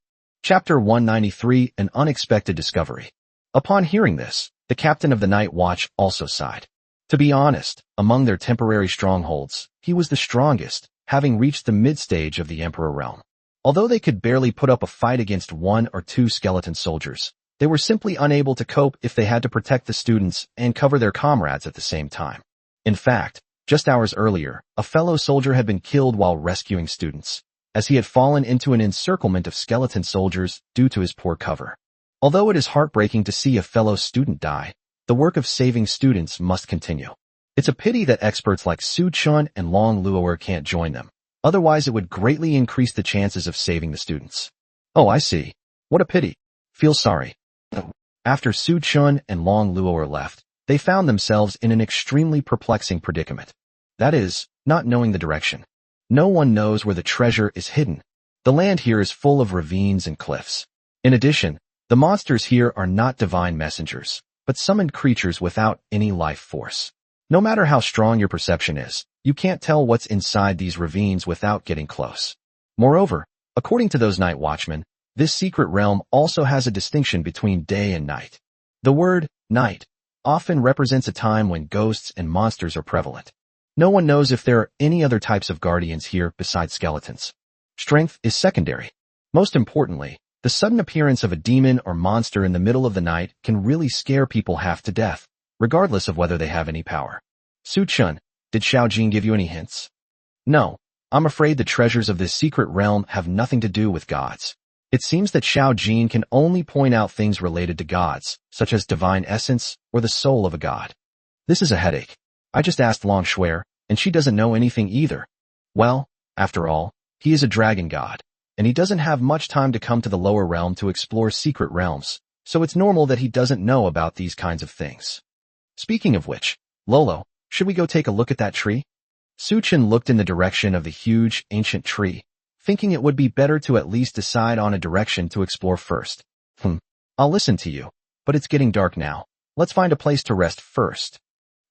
Chapter 193, An Unexpected Discovery. Upon hearing this, the captain of the night watch also sighed. To be honest, among their temporary strongholds, he was the strongest, having reached the mid-stage of the Emperor realm. Although they could barely put up a fight against 1 or 2 skeleton soldiers, they were simply unable to cope if they had to protect the students and cover their comrades at the same time. In fact, just hours earlier, a fellow soldier had been killed while rescuing students, as he had fallen into an encirclement of skeleton soldiers due to his poor cover. Although it is heartbreaking to see a fellow student die, the work of saving students must continue. It's a pity that experts like Su Chun and Long Luo'er can't join them. Otherwise, it would greatly increase the chances of saving the students. Oh, I see. What a pity. Feel sorry. After Su Chun and Long Luo'er left, they found themselves in an extremely perplexing predicament. That is, not knowing the direction. No one knows where the treasure is hidden. The land here is full of ravines and cliffs. In addition, the monsters here are not divine messengers, but summoned creatures without any life force. No matter how strong your perception is, you can't tell what's inside these ravines without getting close. Moreover, according to those night watchmen, this secret realm also has a distinction between day and night. The word, night, often represents a time when ghosts and monsters are prevalent. No one knows if there are any other types of guardians here besides skeletons. Strength is secondary. Most importantly, the sudden appearance of a demon or monster in the middle of the night can really scare people half to death, regardless of whether they have any power. Su Chun, did Xiao Jing give you any hints? No, I'm afraid the treasures of this secret realm have nothing to do with gods. It seems that Xiao Jing can only point out things related to gods, such as divine essence or the soul of a god. This is a headache. I just asked Long Shuer, and she doesn't know anything either. Well, after all, he is a dragon god, and he doesn't have much time to come to the lower realm to explore secret realms, so it's normal that he doesn't know about these kinds of things. Speaking of which, Lolo, should we go take a look at that tree? Su Chun looked in the direction of the huge, ancient tree, thinking it would be better to at least decide on a direction to explore first. I'll listen to you, but it's getting dark now. Let's find a place to rest first.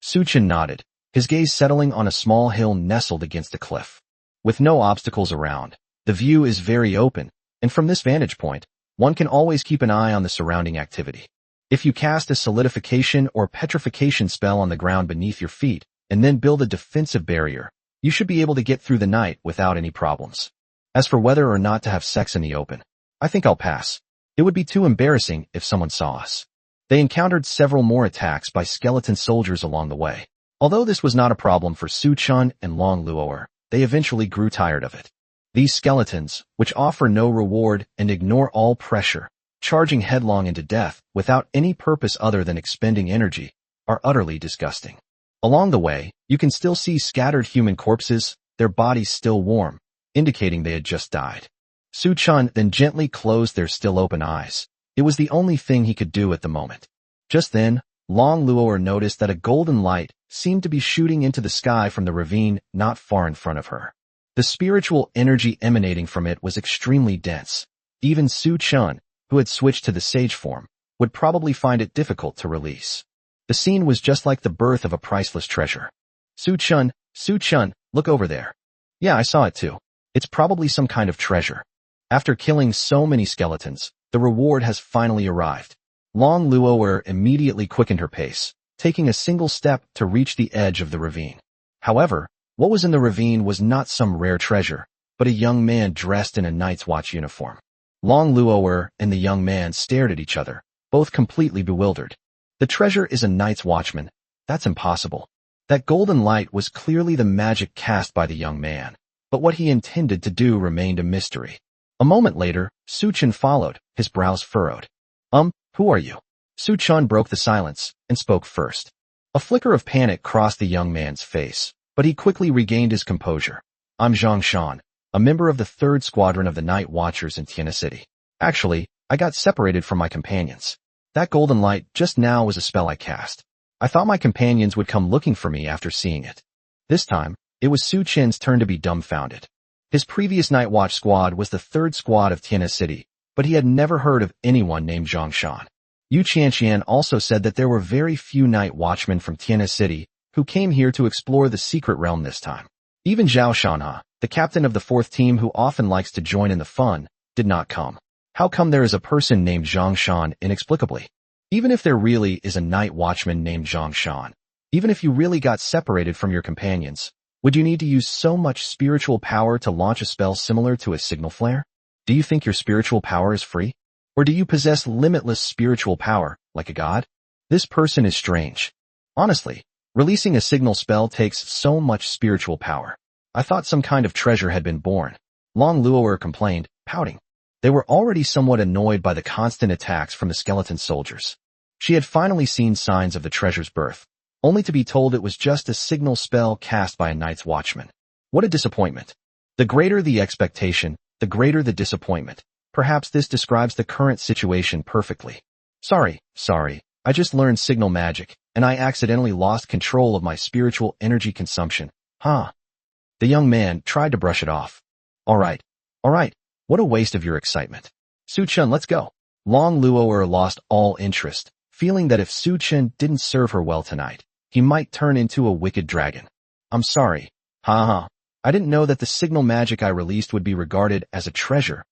Su Chun nodded, his gaze settling on a small hill nestled against a cliff. With no obstacles around, the view is very open, and from this vantage point, one can always keep an eye on the surrounding activity. If you cast a solidification or petrification spell on the ground beneath your feet, and then build a defensive barrier, you should be able to get through the night without any problems. As for whether or not to have sex in the open, I think I'll pass. It would be too embarrassing if someone saw us. They encountered several more attacks by skeleton soldiers along the way. Although this was not a problem for Su Chun and Long Luo'er, they eventually grew tired of it. These skeletons, which offer no reward and ignore all pressure, charging headlong into death without any purpose other than expending energy, are utterly disgusting. Along the way, you can still see scattered human corpses, their bodies still warm, indicating they had just died. Su Chun then gently closed their still open eyes. It was the only thing he could do at the moment. Just then, Long Luo'er noticed that a golden light seemed to be shooting into the sky from the ravine not far in front of her. The spiritual energy emanating from it was extremely dense. Even Su Chun, who had switched to the sage form, would probably find it difficult to release. The scene was just like the birth of a priceless treasure. Su Chun, look over there. Yeah, I saw it too. It's probably some kind of treasure. After killing so many skeletons, the reward has finally arrived. Long Luo'er immediately quickened her pace, taking a single step to reach the edge of the ravine. However, what was in the ravine was not some rare treasure, but a young man dressed in a Night's Watch uniform. Long Luo'er and the young man stared at each other, both completely bewildered. The treasure is a Night's Watchman. That's impossible. That golden light was clearly the magic cast by the young man, but what he intended to do remained a mystery. A moment later, Su Chun followed, his brows furrowed. Who are you? Su Chun broke the silence and spoke first. A flicker of panic crossed the young man's face, but he quickly regained his composure. I'm Zhang Shan, a member of the 3rd Squadron of the Night Watchers in Tiana City. Actually, I got separated from my companions. That golden light just now was a spell I cast. I thought my companions would come looking for me after seeing it. This time, it was Su Chen's turn to be dumbfounded. His previous Night Watch squad was the 3rd Squad of Tiana City, but he had never heard of anyone named Zhang Shan. Yu Qianqian also said that there were very few night watchmen from Tiana City who came here to explore the secret realm this time. Even Zhao Shanha, the captain of the 4th team who often likes to join in the fun, did not come. How come there is a person named Zhang Shan inexplicably? Even if there really is a night watchman named Zhang Shan, even if you really got separated from your companions, would you need to use so much spiritual power to launch a spell similar to a signal flare? Do you think your spiritual power is free? Or do you possess limitless spiritual power, like a god? This person is strange. Honestly, releasing a signal spell takes so much spiritual power. I thought some kind of treasure had been born. Long Luo'er complained, pouting. They were already somewhat annoyed by the constant attacks from the skeleton soldiers. She had finally seen signs of the treasure's birth, only to be told it was just a signal spell cast by a night's watchman. What a disappointment. The greater the expectation, the greater the disappointment. Perhaps this describes the current situation perfectly. Sorry, I just learned signal magic, and I accidentally lost control of my spiritual energy consumption. Huh. The young man tried to brush it off. Alright, what a waste of your excitement. Su Chun, let's go. Long Luo'er lost all interest, feeling that if Su Chun didn't serve her well tonight, he might turn into a wicked dragon. I'm sorry. I didn't know that the signal magic I released would be regarded as a treasure.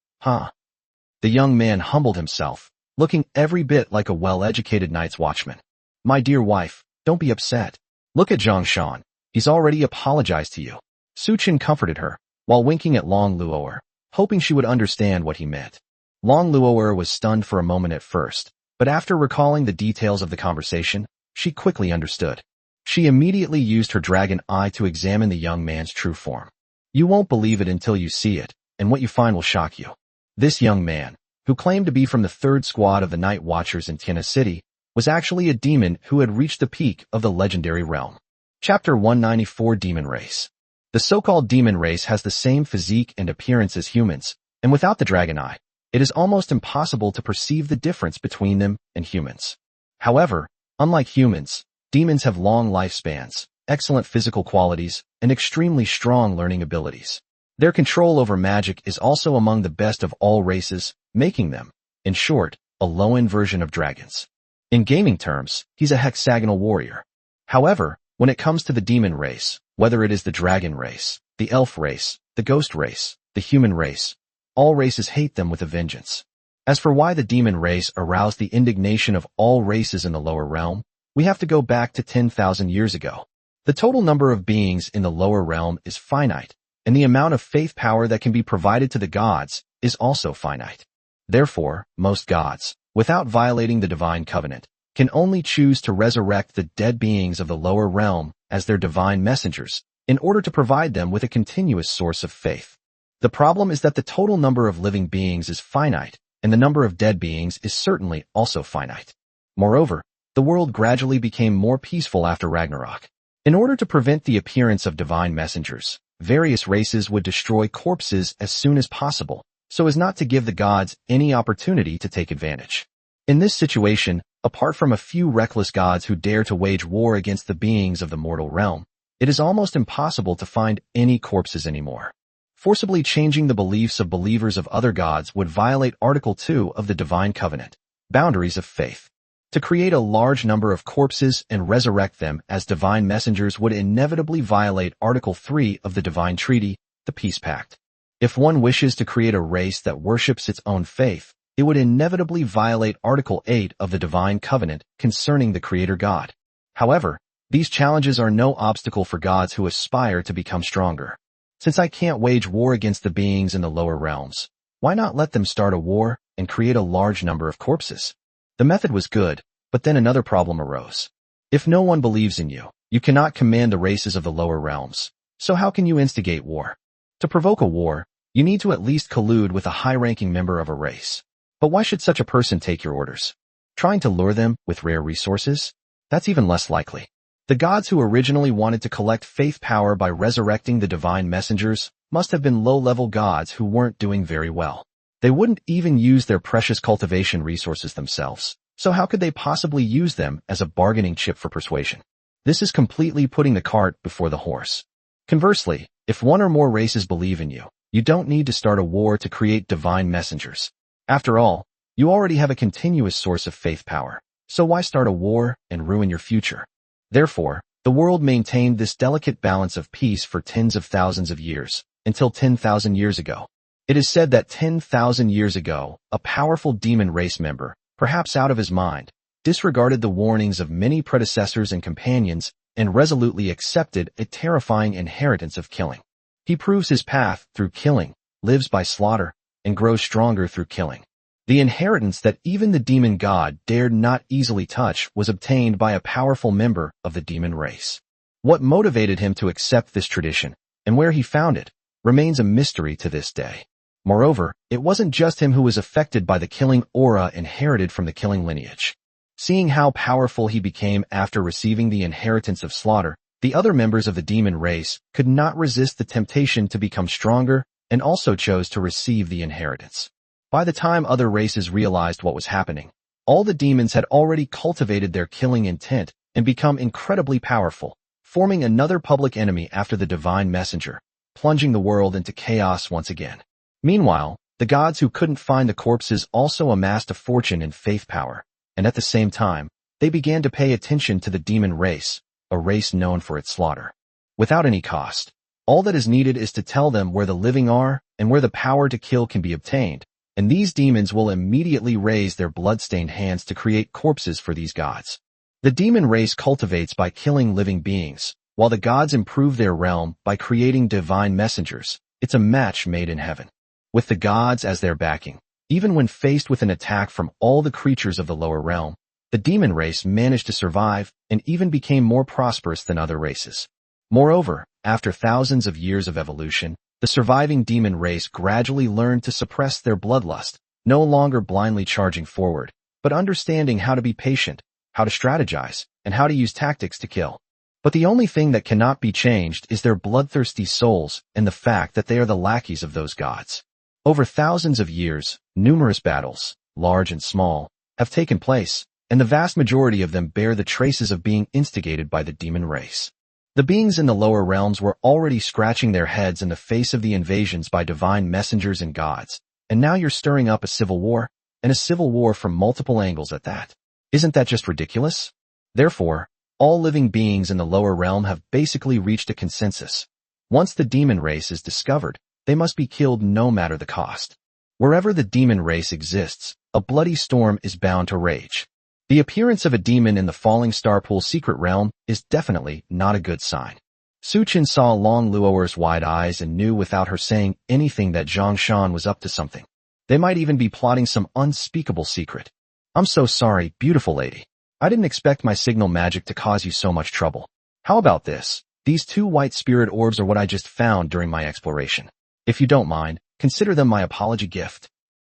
The young man humbled himself, looking every bit like a well-educated night's watchman. My dear wife, don't be upset. Look at Zhang Shan. He's already apologized to you. Su Chen comforted her, while winking at Long Luo'er, hoping she would understand what he meant. Long Luo'er was stunned for a moment at first, but after recalling the details of the conversation, she quickly understood. She immediately used her dragon eye to examine the young man's true form. You won't believe it until you see it, and what you find will shock you. This young man, who claimed to be from the 3rd Squad of the Night Watchers in Tiana City, was actually a demon who had reached the peak of the legendary realm. Chapter 194 Demon Race. The so-called demon race has the same physique and appearance as humans, and without the dragon eye, it is almost impossible to perceive the difference between them and humans. However, unlike humans, demons have long lifespans, excellent physical qualities, and extremely strong learning abilities. Their control over magic is also among the best of all races, making them, in short, a low-end version of dragons. In gaming terms, he's a hexagonal warrior. However, when it comes to the demon race, whether it is the dragon race, the elf race, the ghost race, the human race, all races hate them with a vengeance. As for why the demon race aroused the indignation of all races in the lower realm, we have to go back to 10,000 years ago. The total number of beings in the lower realm is finite, and the amount of faith power that can be provided to the gods is also finite. Therefore, most gods, without violating the divine covenant, can only choose to resurrect the dead beings of the lower realm as their divine messengers, in order to provide them with a continuous source of faith. The problem is that the total number of living beings is finite, and the number of dead beings is certainly also finite. Moreover, the world gradually became more peaceful after Ragnarok. In order to prevent the appearance of divine messengers, various races would destroy corpses as soon as possible, so as not to give the gods any opportunity to take advantage. In this situation, apart from a few reckless gods who dare to wage war against the beings of the mortal realm, it is almost impossible to find any corpses anymore. Forcibly changing the beliefs of believers of other gods would violate Article 2 of the Divine Covenant, Boundaries of Faith. To create a large number of corpses and resurrect them as divine messengers would inevitably violate Article 3 of the Divine Treaty, the Peace Pact. If one wishes to create a race that worships its own faith, it would inevitably violate Article 8 of the Divine Covenant concerning the Creator God. However, these challenges are no obstacle for gods who aspire to become stronger. Since I can't wage war against the beings in the lower realms, why not let them start a war and create a large number of corpses? The method was good, but then another problem arose. If no one believes in you, you cannot command the races of the lower realms, so how can you instigate war? To provoke a war, you need to at least collude with a high-ranking member of a race. But why should such a person take your orders? Trying to lure them with rare resources? That's even less likely. The gods who originally wanted to collect faith power by resurrecting the divine messengers must have been low-level gods who weren't doing very well. They wouldn't even use their precious cultivation resources themselves, so how could they possibly use them as a bargaining chip for persuasion? This is completely putting the cart before the horse. Conversely, if one or more races believe in you, you don't need to start a war to create divine messengers. After all, you already have a continuous source of faith power, so why start a war and ruin your future? Therefore, the world maintained this delicate balance of peace for tens of thousands of years, until 10,000 years ago. It is said that 10,000 years ago, a powerful demon race member, perhaps out of his mind, disregarded the warnings of many predecessors and companions and resolutely accepted a terrifying inheritance of killing. He proves his path through killing, lives by slaughter, and grows stronger through killing. The inheritance that even the demon god dared not easily touch was obtained by a powerful member of the demon race. What motivated him to accept this tradition, and where he found it, remains a mystery to this day. Moreover, it wasn't just him who was affected by the killing aura inherited from the killing lineage. Seeing how powerful he became after receiving the inheritance of slaughter, the other members of the demon race could not resist the temptation to become stronger and also chose to receive the inheritance. By the time other races realized what was happening, all the demons had already cultivated their killing intent and become incredibly powerful, forming another public enemy after the divine messenger, plunging the world into chaos once again. Meanwhile, the gods who couldn't find the corpses also amassed a fortune in faith power, and at the same time, they began to pay attention to the demon race, a race known for its slaughter. Without any cost, all that is needed is to tell them where the living are and where the power to kill can be obtained, and these demons will immediately raise their blood-stained hands to create corpses for these gods. The demon race cultivates by killing living beings, while the gods improve their realm by creating divine messengers. It's a match made in heaven. With the gods as their backing, even when faced with an attack from all the creatures of the lower realm, the demon race managed to survive and even became more prosperous than other races. Moreover, after thousands of years of evolution, the surviving demon race gradually learned to suppress their bloodlust, no longer blindly charging forward, but understanding how to be patient, how to strategize, and how to use tactics to kill. But the only thing that cannot be changed is their bloodthirsty souls and the fact that they are the lackeys of those gods. Over thousands of years, numerous battles, large and small, have taken place, and the vast majority of them bear the traces of being instigated by the demon race. The beings in the lower realms were already scratching their heads in the face of the invasions by divine messengers and gods, and now you're stirring up a civil war, and a civil war from multiple angles at that. Isn't that just ridiculous? Therefore, all living beings in the lower realm have basically reached a consensus. Once the demon race is discovered, they must be killed no matter the cost. Wherever the demon race exists, a bloody storm is bound to rage. The appearance of a demon in the Falling Star Pool secret realm is definitely not a good sign. Su Qin saw Long Luo'er's wide eyes and knew without her saying anything that Zhang Shan was up to something. They might even be plotting some unspeakable secret. I'm so sorry, beautiful lady. I didn't expect my signal magic to cause you so much trouble. How about this? These 2 white spirit orbs are what I just found during my exploration. If you don't mind, consider them my apology gift.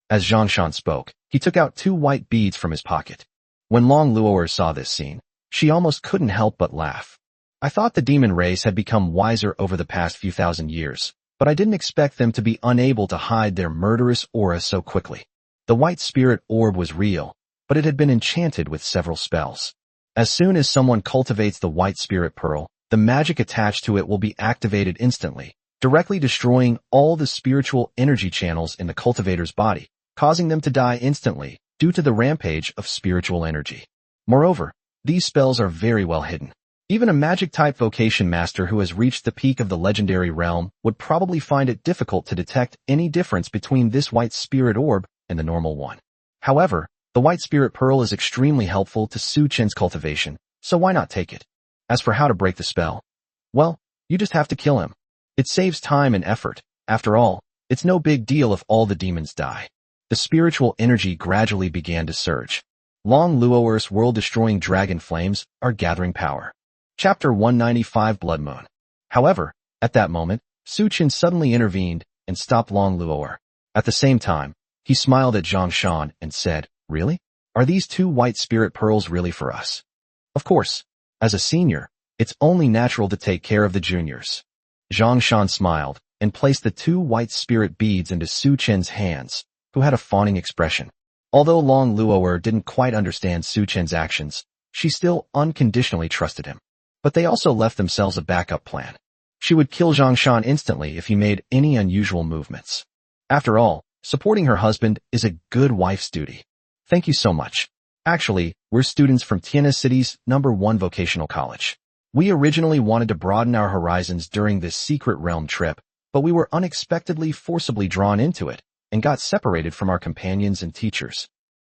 As Zhang Shan spoke, he took out 2 white beads from his pocket. When Long Luo'er saw this scene, she almost couldn't help but laugh. I thought the demon race had become wiser over the past few thousand years, but I didn't expect them to be unable to hide their murderous aura so quickly. The white spirit orb was real, but it had been enchanted with several spells. As soon as someone cultivates the white spirit pearl, the magic attached to it will be activated instantly, directly destroying all the spiritual energy channels in the cultivator's body, causing them to die instantly due to the rampage of spiritual energy. Moreover, these spells are very well hidden. Even a magic-type vocation master who has reached the peak of the legendary realm would probably find it difficult to detect any difference between this white spirit orb and the normal one. However, the white spirit pearl is extremely helpful to Su Qin's cultivation, so why not take it? As for how to break the spell, well, you just have to kill him. It saves time and effort. After all, it's no big deal if all the demons die. The spiritual energy gradually began to surge. Long Luo'er's world-destroying dragon flames are gathering power. Chapter 195 Blood Moon. However, at that moment, Su Qin suddenly intervened and stopped Long Luo'er. At the same time, he smiled at Zhang Shan and said, "Really? Are these two white spirit pearls really for us? Of course, as a senior, it's only natural to take care of the juniors. Zhang Shan smiled and placed the two white spirit beads into Su Chen's hands, who had a fawning expression. Although Long Luo'er didn't quite understand Su Chen's actions, she still unconditionally trusted him. But they also left themselves a backup plan. She would kill Zhang Shan instantly if he made any unusual movements. After all, supporting her husband is a good wife's duty. Thank you so much. Actually, we're students from Tiana City's #1 vocational college. We originally wanted to broaden our horizons during this secret realm trip, but we were unexpectedly forcibly drawn into it and got separated from our companions and teachers.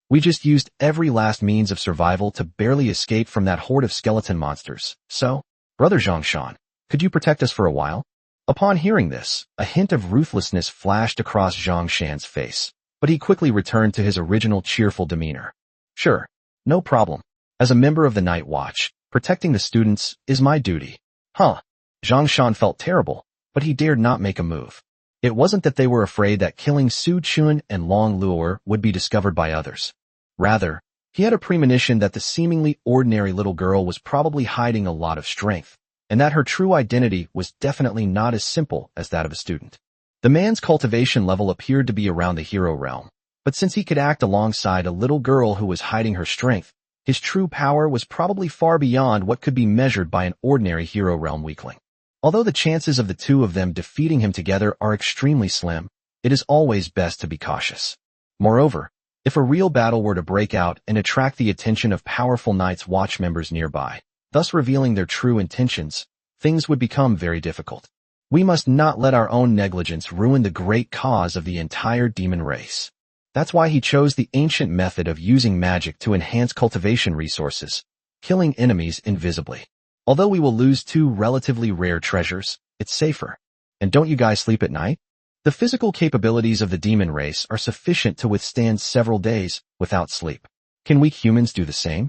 We just used every last means of survival to barely escape from that horde of skeleton monsters. So, Brother Zhang Shan, could you protect us for a while? Upon hearing this, a hint of ruthlessness flashed across Zhang Shan's face, but he quickly returned to his original cheerful demeanor. Sure, no problem. As a member of the Night Watch, protecting the students is my duty. Zhang Shan felt terrible, but he dared not make a move. It wasn't that they were afraid that killing Su Chun and Long Luo'er would be discovered by others. Rather, he had a premonition that the seemingly ordinary little girl was probably hiding a lot of strength, and that her true identity was definitely not as simple as that of a student. The man's cultivation level appeared to be around the hero realm, but since he could act alongside a little girl who was hiding her strength, his true power was probably far beyond what could be measured by an ordinary hero realm weakling. Although the chances of the two of them defeating him together are extremely slim, it is always best to be cautious. Moreover, if a real battle were to break out and attract the attention of powerful Night's Watch members nearby, thus revealing their true intentions, things would become very difficult. We must not let our own negligence ruin the great cause of the entire demon race. That's why he chose the ancient method of using magic to enhance cultivation resources, killing enemies invisibly. Although we will lose two relatively rare treasures, it's safer. And don't you guys sleep at night? The physical capabilities of the demon race are sufficient to withstand several days without sleep. Can we humans do the same?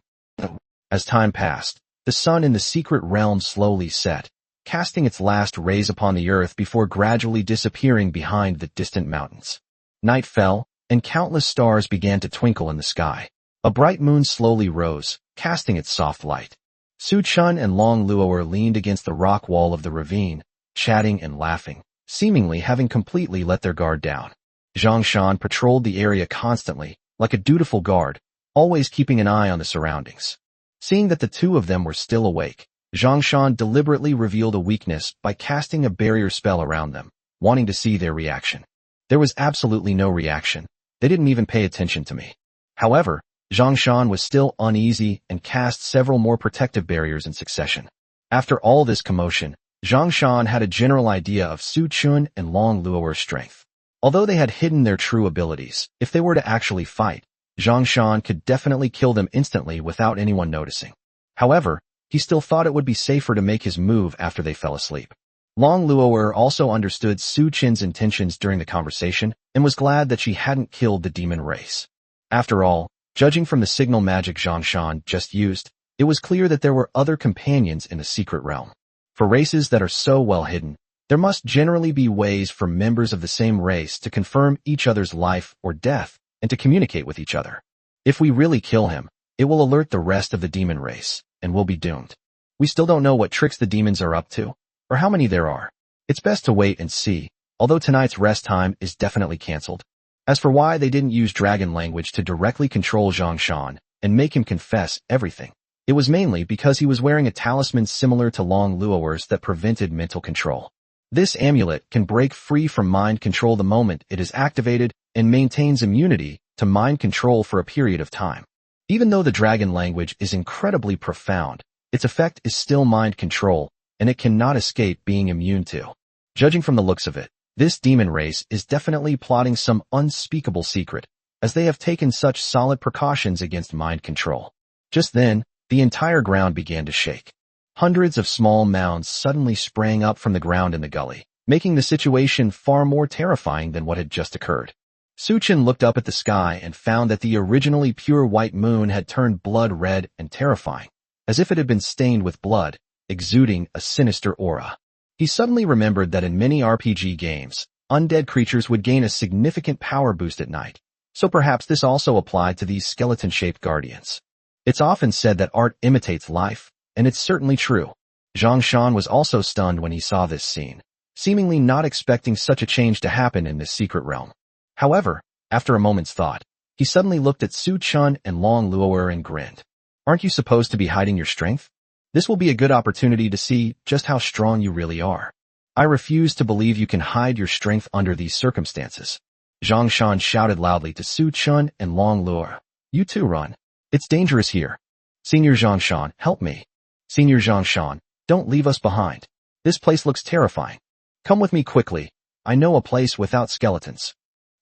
As time passed, the sun in the secret realm slowly set, casting its last rays upon the earth before gradually disappearing behind the distant mountains. Night fell, and countless stars began to twinkle in the sky. A bright moon slowly rose, casting its soft light. Su Chun and Long Luo'er leaned against the rock wall of the ravine, chatting and laughing, seemingly having completely let their guard down. Zhang Shan patrolled the area constantly, like a dutiful guard, always keeping an eye on the surroundings. Seeing that the two of them were still awake, Zhang Shan deliberately revealed a weakness by casting a barrier spell around them, wanting to see their reaction. There was absolutely no reaction. They didn't even pay attention to me. However, Zhang Shan was still uneasy and cast several more protective barriers in succession. After all this commotion, Zhang Shan had a general idea of Su Chun and Long Luo'er's strength. Although they had hidden their true abilities, if they were to actually fight, Zhang Shan could definitely kill them instantly without anyone noticing. However, he still thought it would be safer to make his move after they fell asleep. Long Luo'er also understood Su Chen's intentions during the conversation and was glad that she hadn't killed the demon race. After all, judging from the signal magic Zhang Shan just used, it was clear that there were other companions in the secret realm. For races that are so well hidden, there must generally be ways for members of the same race to confirm each other's life or death and to communicate with each other. If we really kill him, it will alert the rest of the demon race, and we'll be doomed. We still don't know what tricks the demons are up to, or how many there are. It's best to wait and see, although tonight's rest time is definitely cancelled. As for why they didn't use dragon language to directly control Zhang Shan and make him confess everything, it was mainly because he was wearing a talisman similar to Long Luo'er's that prevented mental control. This amulet can break free from mind control the moment it is activated and maintains immunity to mind control for a period of time. Even though the dragon language is incredibly profound, its effect is still mind control, and it cannot escape being immune to. Judging from the looks of it, this demon race is definitely plotting some unspeakable secret, as they have taken such solid precautions against mind control. Just then, the entire ground began to shake. Hundreds of small mounds suddenly sprang up from the ground in the gully, making the situation far more terrifying than what had just occurred. Su Chen looked up at the sky and found that the originally pure white moon had turned blood red and terrifying, as if it had been stained with blood, exuding a sinister aura. He suddenly remembered that in many RPG games, undead creatures would gain a significant power boost at night, So perhaps this also applied to these skeleton-shaped guardians. It's often said that art imitates life, and it's certainly true. Zhang Shan was also stunned when he saw this scene, seemingly not expecting such a change to happen in this secret realm. However, after a moment's thought, he suddenly looked at Su Chun and Long Luo'er and grinned. Aren't you supposed to be hiding your strength? This will be a good opportunity to see just how strong you really are. I refuse to believe you can hide your strength under these circumstances. Zhang Shan shouted loudly to Su Chun and Long Luo'er. You too run. It's dangerous here. Senior Zhang Shan, help me. Senior Zhang Shan, don't leave us behind. This place looks terrifying. Come with me quickly. I know a place without skeletons.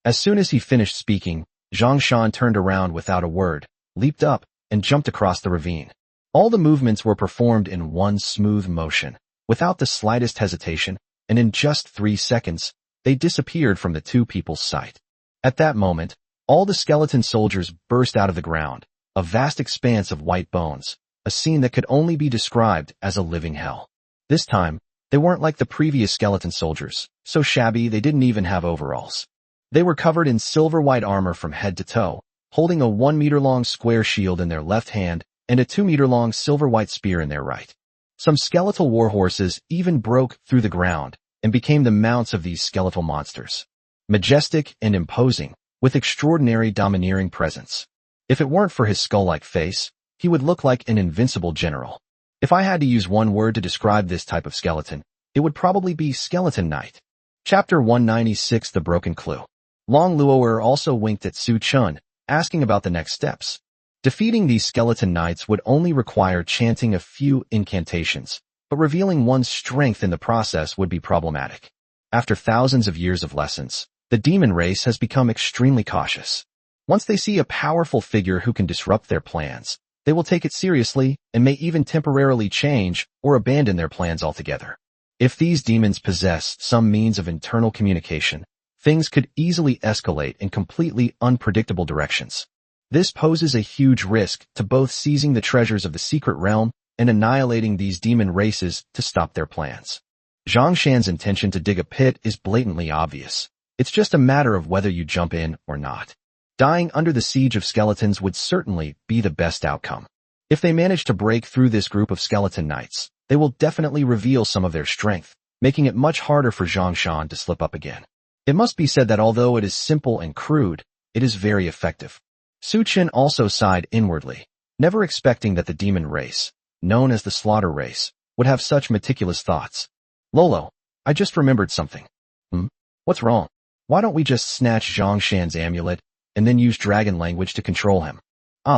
As soon as he finished speaking, Zhang Shan turned around without a word, leaped up, and jumped across the ravine. All the movements were performed in one smooth motion, without the slightest hesitation, and in just 3 seconds, they disappeared from the two people's sight. At that moment, all the skeleton soldiers burst out of the ground, a vast expanse of white bones, a scene that could only be described as a living hell. This time, they weren't like the previous skeleton soldiers, so shabby they didn't even have overalls. They were covered in silver-white armor from head to toe, holding a 1-meter-long square shield in their left hand and a 2-meter-long silver-white spear in their right. Some skeletal warhorses even broke through the ground and became the mounts of these skeletal monsters. Majestic and imposing, with extraordinary domineering presence. If it weren't for his skull-like face, he would look like an invincible general. If I had to use one word to describe this type of skeleton, it would probably be Skeleton Knight. Chapter 196 The Broken Clue. Long Luo'er also winked at Su Chun, asking about the next steps. Defeating these skeleton knights would only require chanting a few incantations, but revealing one's strength in the process would be problematic. After thousands of years of lessons, the demon race has become extremely cautious. Once they see a powerful figure who can disrupt their plans, they will take it seriously and may even temporarily change or abandon their plans altogether. If these demons possess some means of internal communication, things could easily escalate in completely unpredictable directions. This poses a huge risk to both seizing the treasures of the secret realm and annihilating these demon races to stop their plans. Zhang Shan's intention to dig a pit is blatantly obvious. It's just a matter of whether you jump in or not. Dying under the siege of skeletons would certainly be the best outcome. If they manage to break through this group of skeleton knights, they will definitely reveal some of their strength, making it much harder for Zhang Shan to slip up again. It must be said that although it is simple and crude, it is very effective. Su Chen also sighed inwardly, never expecting that the demon race, known as the slaughter race, would have such meticulous thoughts. Lolo, I just remembered something. What's wrong? Why don't we just snatch Zhang Shan's amulet and then use dragon language to control him?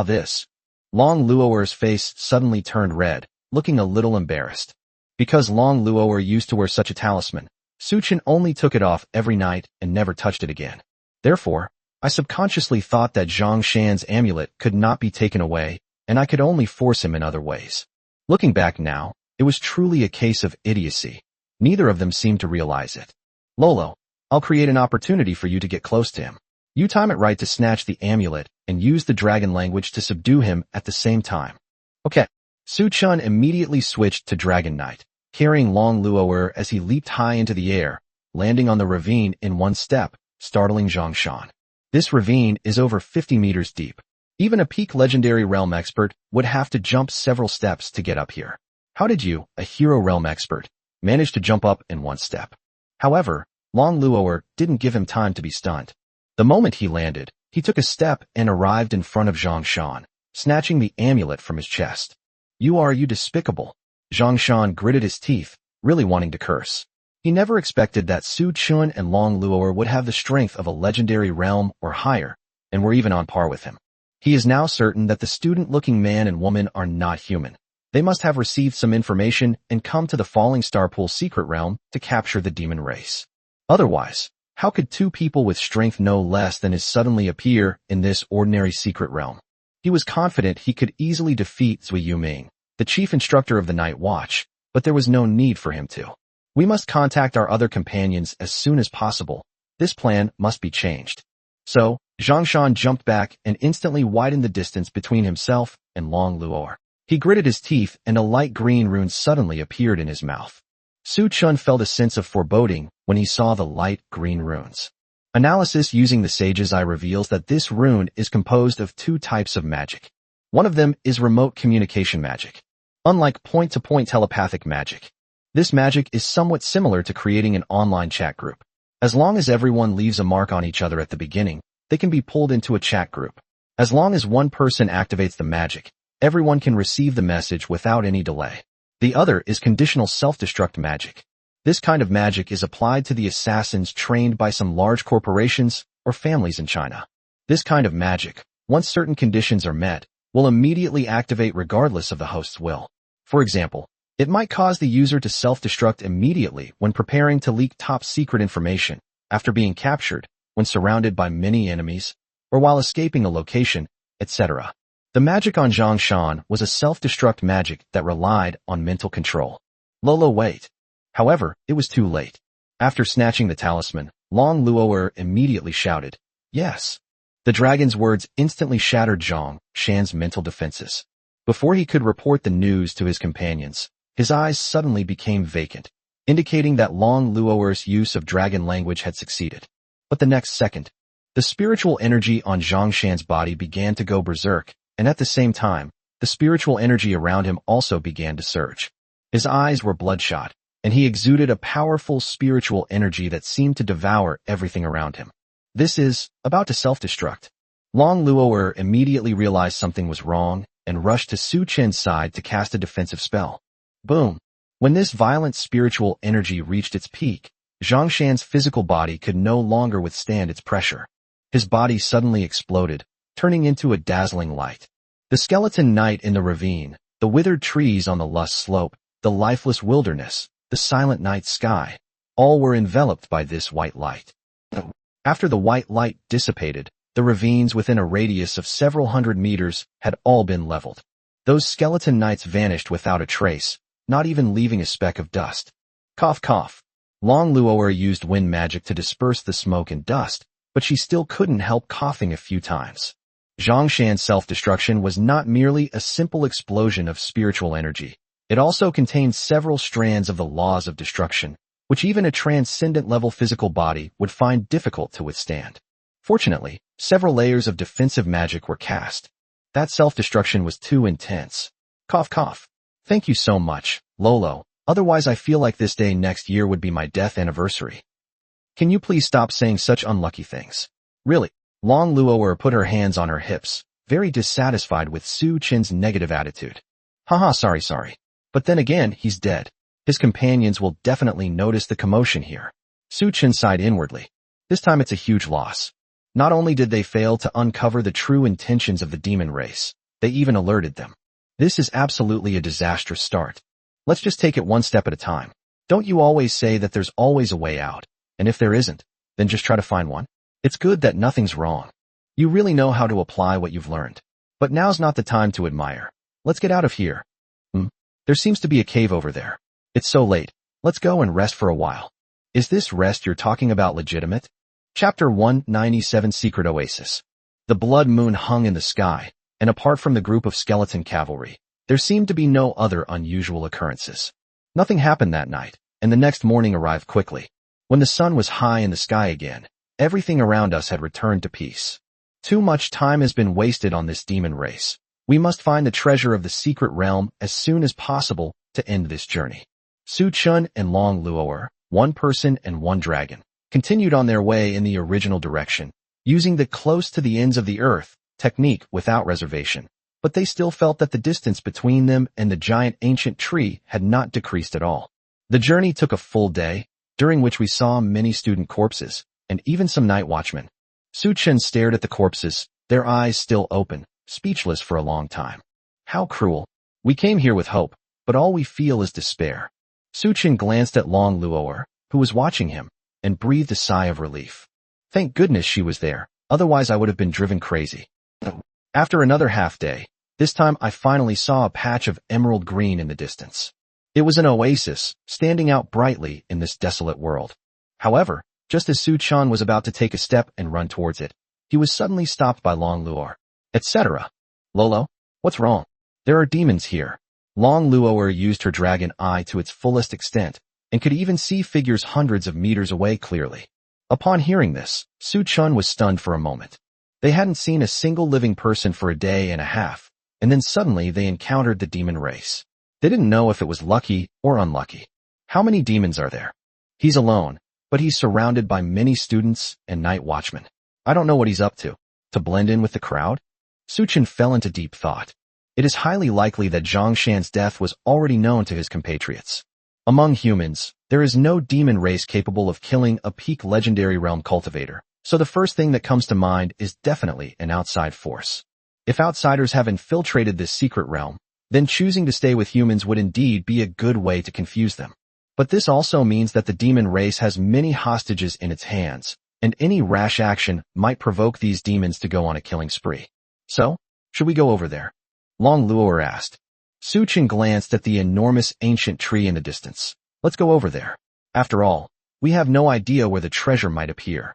This. Long Luo'er's face suddenly turned red, looking a little embarrassed. Because Long Luo'er used to wear such a talisman, Su Chen only took it off every night and never touched it again. Therefore, I subconsciously thought that Zhang Shan's amulet could not be taken away, and I could only force him in other ways. Looking back now, it was truly a case of idiocy. Neither of them seemed to realize it. Lolo, I'll create an opportunity for you to get close to him. You time it right to snatch the amulet and use the dragon language to subdue him at the same time. Okay. Su Chun immediately switched to Dragon Knight, carrying Long Luo'er as he leaped high into the air, landing on the ravine in one step, startling Zhang Shan. This ravine is over 50 meters deep. Even a peak legendary realm expert would have to jump several steps to get up here. How did you, a hero realm expert, manage to jump up in one step? However, Long Luo'er didn't give him time to be stunned. The moment he landed, he took a step and arrived in front of Zhang Shan, snatching the amulet from his chest. You despicable. Zhang Shan gritted his teeth, really wanting to curse. He never expected that Su Chun and Long Luo'er would have the strength of a legendary realm or higher, and were even on par with him. He is now certain that the student-looking man and woman are not human. They must have received some information and come to the Falling Star Pool secret realm to capture the demon race. Otherwise, how could two people with strength no less than his suddenly appear in this ordinary secret realm? He was confident he could easily defeat Zui Yuming, the chief instructor of the Night Watch, but there was no need for him to. We must contact our other companions as soon as possible. This plan must be changed. So, Zhang Shan jumped back and instantly widened the distance between himself and Long Luo'er. He gritted his teeth and a light green rune suddenly appeared in his mouth. Su Chun felt a sense of foreboding when he saw the light green runes. Analysis using the Sage's Eye reveals that this rune is composed of two types of magic. One of them is remote communication magic. Unlike point-to-point telepathic magic, this magic is somewhat similar to creating an online chat group. As long as everyone leaves a mark on each other at the beginning, they can be pulled into a chat group. As long as one person activates the magic, everyone can receive the message without any delay. The other is conditional self-destruct magic. This kind of magic is applied to the assassins trained by some large corporations or families in China. This kind of magic, once certain conditions are met, will immediately activate regardless of the host's will. For example, it might cause the user to self-destruct immediately when preparing to leak top-secret information, after being captured, when surrounded by many enemies, or while escaping a location, etc. The magic on Zhang Shan was a self-destruct magic that relied on mental control. Lolo wait. However, it was too late. After snatching the talisman, Long Luo'er immediately shouted, "Yes!" The dragon's words instantly shattered Zhang Shan's mental defenses. Before he could report the news to his companions, his eyes suddenly became vacant, indicating that Long Luo'er's use of dragon language had succeeded. But the next second, the spiritual energy on Zhang Shan's body began to go berserk, and at the same time, the spiritual energy around him also began to surge. His eyes were bloodshot, and he exuded a powerful spiritual energy that seemed to devour everything around him. This is about to self-destruct. Long Luo'er immediately realized something was wrong and rushed to Su Chen's side to cast a defensive spell. Boom! When this violent spiritual energy reached its peak, Zhang Shan's physical body could no longer withstand its pressure. His body suddenly exploded, turning into a dazzling light. The skeleton night in the ravine, the withered trees on the lush slope, the lifeless wilderness, the silent night sky, all were enveloped by this white light. After the white light dissipated, the ravines within a radius of several hundred meters had all been leveled. Those skeleton knights vanished without a trace, not even leaving a speck of dust. Cough cough. Long Luo'er used wind magic to disperse the smoke and dust, but she still couldn't help coughing a few times. Zhang Shan's self-destruction was not merely a simple explosion of spiritual energy. It also contained several strands of the laws of destruction, which even a transcendent-level physical body would find difficult to withstand. Fortunately, several layers of defensive magic were cast. That self-destruction was too intense. Cough cough. Thank you so much, Lolo. Otherwise I feel like this day next year would be my death anniversary. Can you please stop saying such unlucky things? Really? Long Luo'er put her hands on her hips, very dissatisfied with Su Chen's negative attitude. Haha, sorry. But then again, he's dead. His companions will definitely notice the commotion here. Su Chen sighed inwardly. This time it's a huge loss. Not only did they fail to uncover the true intentions of the demon race, they even alerted them. This is absolutely a disastrous start. Let's just take it one step at a time. Don't you always say that there's always a way out? And if there isn't, then just try to find one. It's good that nothing's wrong. You really know how to apply what you've learned. But now's not the time to admire. Let's get out of here. There seems to be a cave over there. It's so late. Let's go and rest for a while. Is this rest you're talking about legitimate? Chapter 197 Secret Oasis. The blood moon hung in the sky, and apart from the group of skeleton cavalry, there seemed to be no other unusual occurrences. Nothing happened that night, and the next morning arrived quickly. When the sun was high in the sky again, everything around us had returned to peace. Too much time has been wasted on this demon race. We must find the treasure of the secret realm as soon as possible to end this journey. Su Chen and Long Luo'er, one person and one dragon, continued on their way in the original direction, using the close to the ends of the earth technique without reservation. But they still felt that the distance between them and the giant ancient tree had not decreased at all. The journey took a full day, during which we saw many student corpses, and even some night watchmen. Su Chen stared at the corpses, their eyes still open, speechless for a long time. How cruel. We came here with hope, but all we feel is despair. Su Chen glanced at Long Luo'er, who was watching him, and breathed a sigh of relief. Thank goodness she was there, otherwise I would have been driven crazy. After another half day, this time I finally saw a patch of emerald green in the distance. It was an oasis, standing out brightly in this desolate world. However, just as Su Chen was about to take a step and run towards it, he was suddenly stopped by Long Luo'er, etc. Lolo, what's wrong? There are demons here. Long Luo'er used her dragon eye to its fullest extent, and could even see figures hundreds of meters away clearly. Upon hearing this, Su Chun was stunned for a moment. They hadn't seen a single living person for a day and a half, and then suddenly they encountered the demon race. They didn't know if it was lucky or unlucky. How many demons are there? He's alone, but he's surrounded by many students and night watchmen. I don't know what he's up to. To blend in with the crowd? Su Chun fell into deep thought. It is highly likely that Zhang Shan's death was already known to his compatriots. Among humans, there is no demon race capable of killing a peak legendary realm cultivator, so the first thing that comes to mind is definitely an outside force. If outsiders have infiltrated this secret realm, then choosing to stay with humans would indeed be a good way to confuse them. But this also means that the demon race has many hostages in its hands, and any rash action might provoke these demons to go on a killing spree. So, should we go over there? Long Luo asked. Su Chun glanced at the enormous ancient tree in the distance. Let's go over there. After all, we have no idea where the treasure might appear.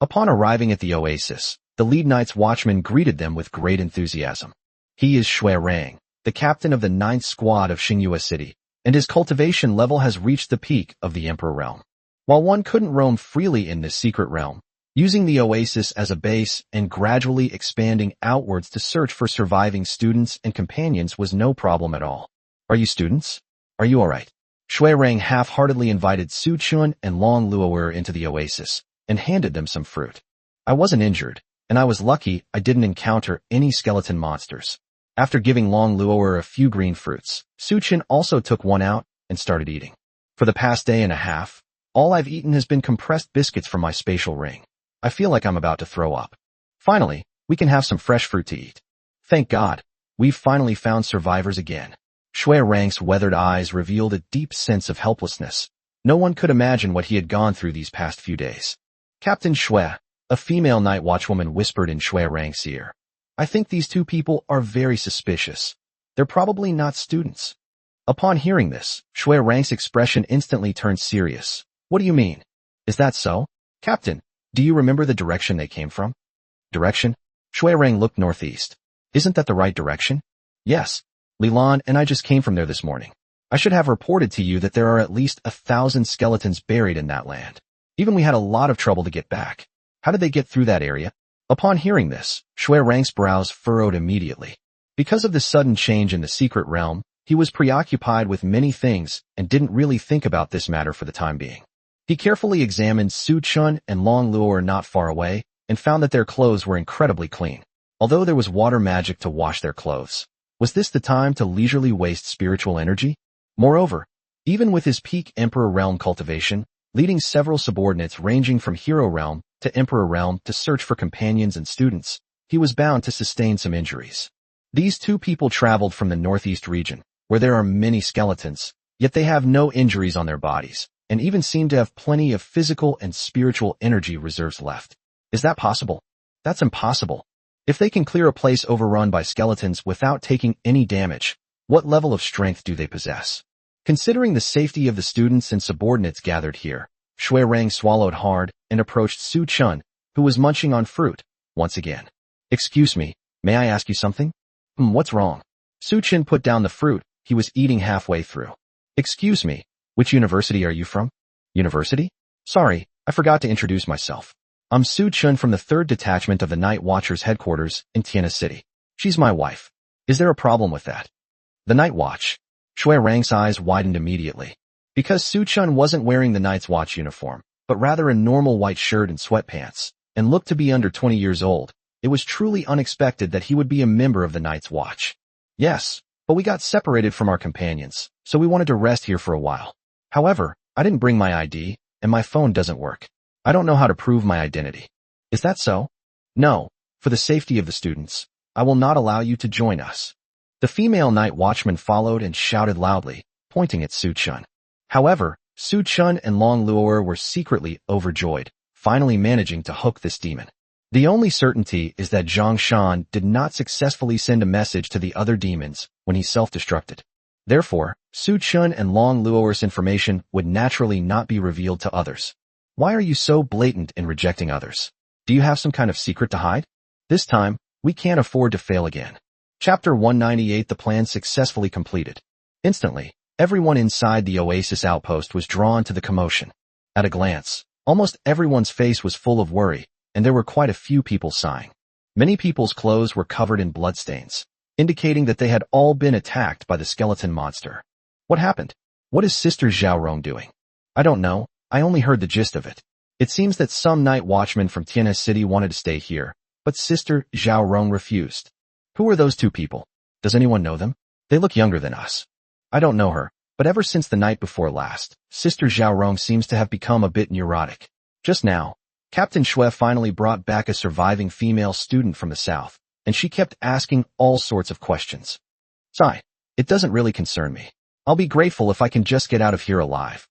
Upon arriving at the oasis, the lead night's watchman greeted them with great enthusiasm. He is Shui Rang, the captain of the 9th squad of Xingyue City, and his cultivation level has reached the peak of the Emperor realm. While one couldn't roam freely in this secret realm, using the oasis as a base and gradually expanding outwards to search for surviving students and companions was no problem at all. Are you students? Are you alright? Shui Rang half-heartedly invited Su Chun and Long Luo into the oasis and handed them some fruit. I wasn't injured, and I was lucky I didn't encounter any skeleton monsters. After giving Long Luo a few green fruits, Su Chun also took one out and started eating. For the past day and a half, all I've eaten has been compressed biscuits from my spatial ring. I feel like I'm about to throw up. Finally, we can have some fresh fruit to eat. Thank God, we've finally found survivors again. Shui Rang's weathered eyes revealed a deep sense of helplessness. No one could imagine what he had gone through these past few days. Captain Shui, a female night watchwoman, whispered in Shui Rang's ear. I think these two people are very suspicious. They're probably not students. Upon hearing this, Shui Rang's expression instantly turned serious. What do you mean? Is that so? Captain, do you remember the direction they came from? Direction? Shui Rang looked northeast. Isn't that the right direction? Yes. Lilan and I just came from there this morning. I should have reported to you that there are at least 1,000 skeletons buried in that land. Even we had a lot of trouble to get back. How did they get through that area? Upon hearing this, Shui Rang's brows furrowed immediately. Because of the sudden change in the secret realm, he was preoccupied with many things and didn't really think about this matter for the time being. He carefully examined Su Chun and Long Luo not far away and found that their clothes were incredibly clean, although there was water magic to wash their clothes. Was this the time to leisurely waste spiritual energy? Moreover, even with his peak Emperor realm cultivation, leading several subordinates ranging from Hero realm to Emperor realm to search for companions and students, he was bound to sustain some injuries. These two people traveled from the northeast region, where there are many skeletons, yet they have no injuries on their bodies, and even seem to have plenty of physical and spiritual energy reserves left. Is that possible? That's impossible. If they can clear a place overrun by skeletons without taking any damage, what level of strength do they possess? Considering the safety of the students and subordinates gathered here, Shui Rang swallowed hard and approached Su Chun, who was munching on fruit, once again. Excuse me, may I ask you something? What's wrong? Su Chun put down the fruit he was eating halfway through. Excuse me, which university are you from? University? Sorry, I forgot to introduce myself. I'm Su Chun from the 3rd Detachment of the Night Watchers headquarters in Tiana City. She's my wife. Is there a problem with that? The Night Watch. Shui Rang's eyes widened immediately. Because Su Chun wasn't wearing the Night's Watch uniform, but rather a normal white shirt and sweatpants, and looked to be under 20 years old, it was truly unexpected that he would be a member of the Night's Watch. Yes, but we got separated from our companions, so we wanted to rest here for a while. However, I didn't bring my ID, and my phone doesn't work. I don't know how to prove my identity. Is that so? No, for the safety of the students, I will not allow you to join us. The female night watchman followed and shouted loudly, pointing at Su Chun. However, Su Chun and Long Luo were secretly overjoyed, finally managing to hook this demon. The only certainty is that Zhang Shan did not successfully send a message to the other demons when he self-destructed. Therefore, Su Chun and Long Luo's information would naturally not be revealed to others. Why are you so blatant in rejecting others? Do you have some kind of secret to hide? This time, we can't afford to fail again. Chapter 198. The plan successfully completed. Instantly, everyone inside the Oasis outpost was drawn to the commotion. At a glance, Almost everyone's face was full of worry, and there were quite a few people sighing. Many people's clothes were covered in bloodstains, indicating that they had all been attacked by the skeleton monster. What happened? What is Sister Xiaorong doing? I don't know, I only heard the gist of it. It seems that some night watchmen from Tianhe City wanted to stay here, but Sister Xiaorong refused. Who are those two people? Does anyone know them? They look younger than us. I don't know her, but ever since the night before last, Sister Xiaorong seems to have become a bit neurotic. Just now, Captain Xue finally brought back a surviving female student from the south, and she kept asking all sorts of questions. Sigh, it doesn't really concern me. I'll be grateful if I can just get out of here alive.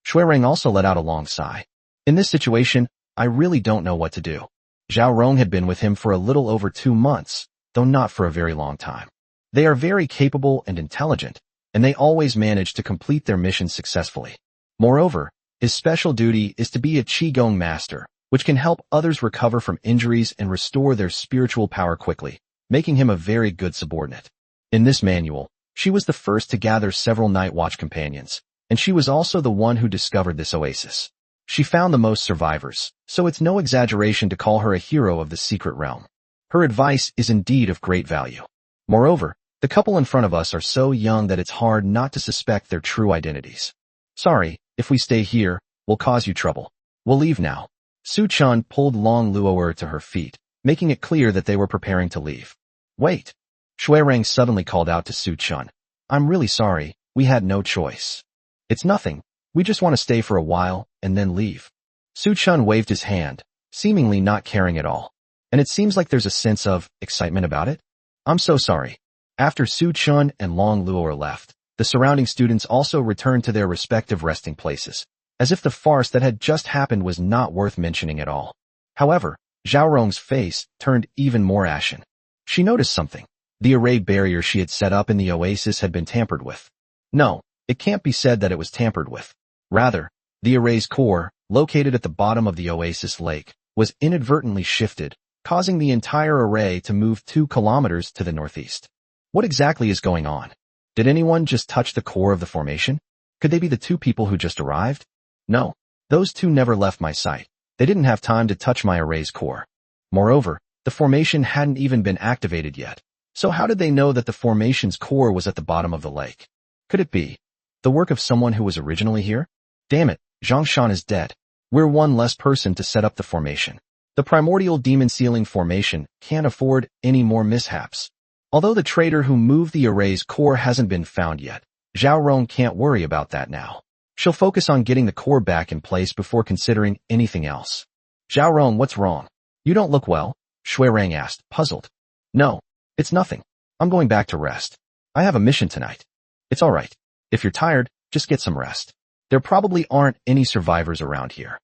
Xuerang also let out a long sigh. In this situation, I really don't know what to do. Zhao Rong had been with him for a little over 2 months, though not for a very long time. They are very capable and intelligent, and they always manage to complete their missions successfully. Moreover, his special duty is to be a Qigong master, which can help others recover from injuries and restore their spiritual power quickly, making him a very good subordinate. In this manual, she was the first to gather several night watch companions, and she was also the one who discovered this oasis. She found the most survivors, so it's no exaggeration to call her a hero of the secret realm. Her advice is indeed of great value. Moreover, the couple in front of us are so young that it's hard not to suspect their true identities. Sorry, if we stay here, we'll cause you trouble. We'll leave now. Su Chun pulled Long Luo'er to her feet, making it clear that they were preparing to leave. Wait. Xuerang suddenly called out to Su Chun. I'm really sorry, we had no choice. It's nothing, we just want to stay for a while, and then leave. Su Chun waved his hand, seemingly not caring at all. And it seems like there's a sense of excitement about it. I'm so sorry. After Su Chun and Long Luo'er left, the surrounding students also returned to their respective resting places, as if the farce that had just happened was not worth mentioning at all. However, Xiaorong's face turned even more ashen. She noticed something. The array barrier she had set up in the oasis had been tampered with. No, it can't be said that it was tampered with. Rather, the array's core, located at the bottom of the oasis lake, was inadvertently shifted, causing the entire array to move 2 kilometers to the northeast. What exactly is going on? Did anyone just touch the core of the formation? Could they be the 2 people who just arrived? No, those 2 never left my sight. They didn't have time to touch my array's core. Moreover, the formation hadn't even been activated yet. So how did they know that the formation's core was at the bottom of the lake? Could it be the work of someone who was originally here? Damn it, Zhang Shan is dead. We're one less person to set up the formation. The primordial demon sealing formation can't afford any more mishaps. Although the traitor who moved the array's core hasn't been found yet, Zhao Rong can't worry about that now. She'll focus on getting the core back in place before considering anything else. Zhao Rong, what's wrong? You don't look well, Xuerang asked, puzzled. No, it's nothing. I'm going back to rest. I have a mission tonight. It's all right. If you're tired, just get some rest. There probably aren't any survivors around here.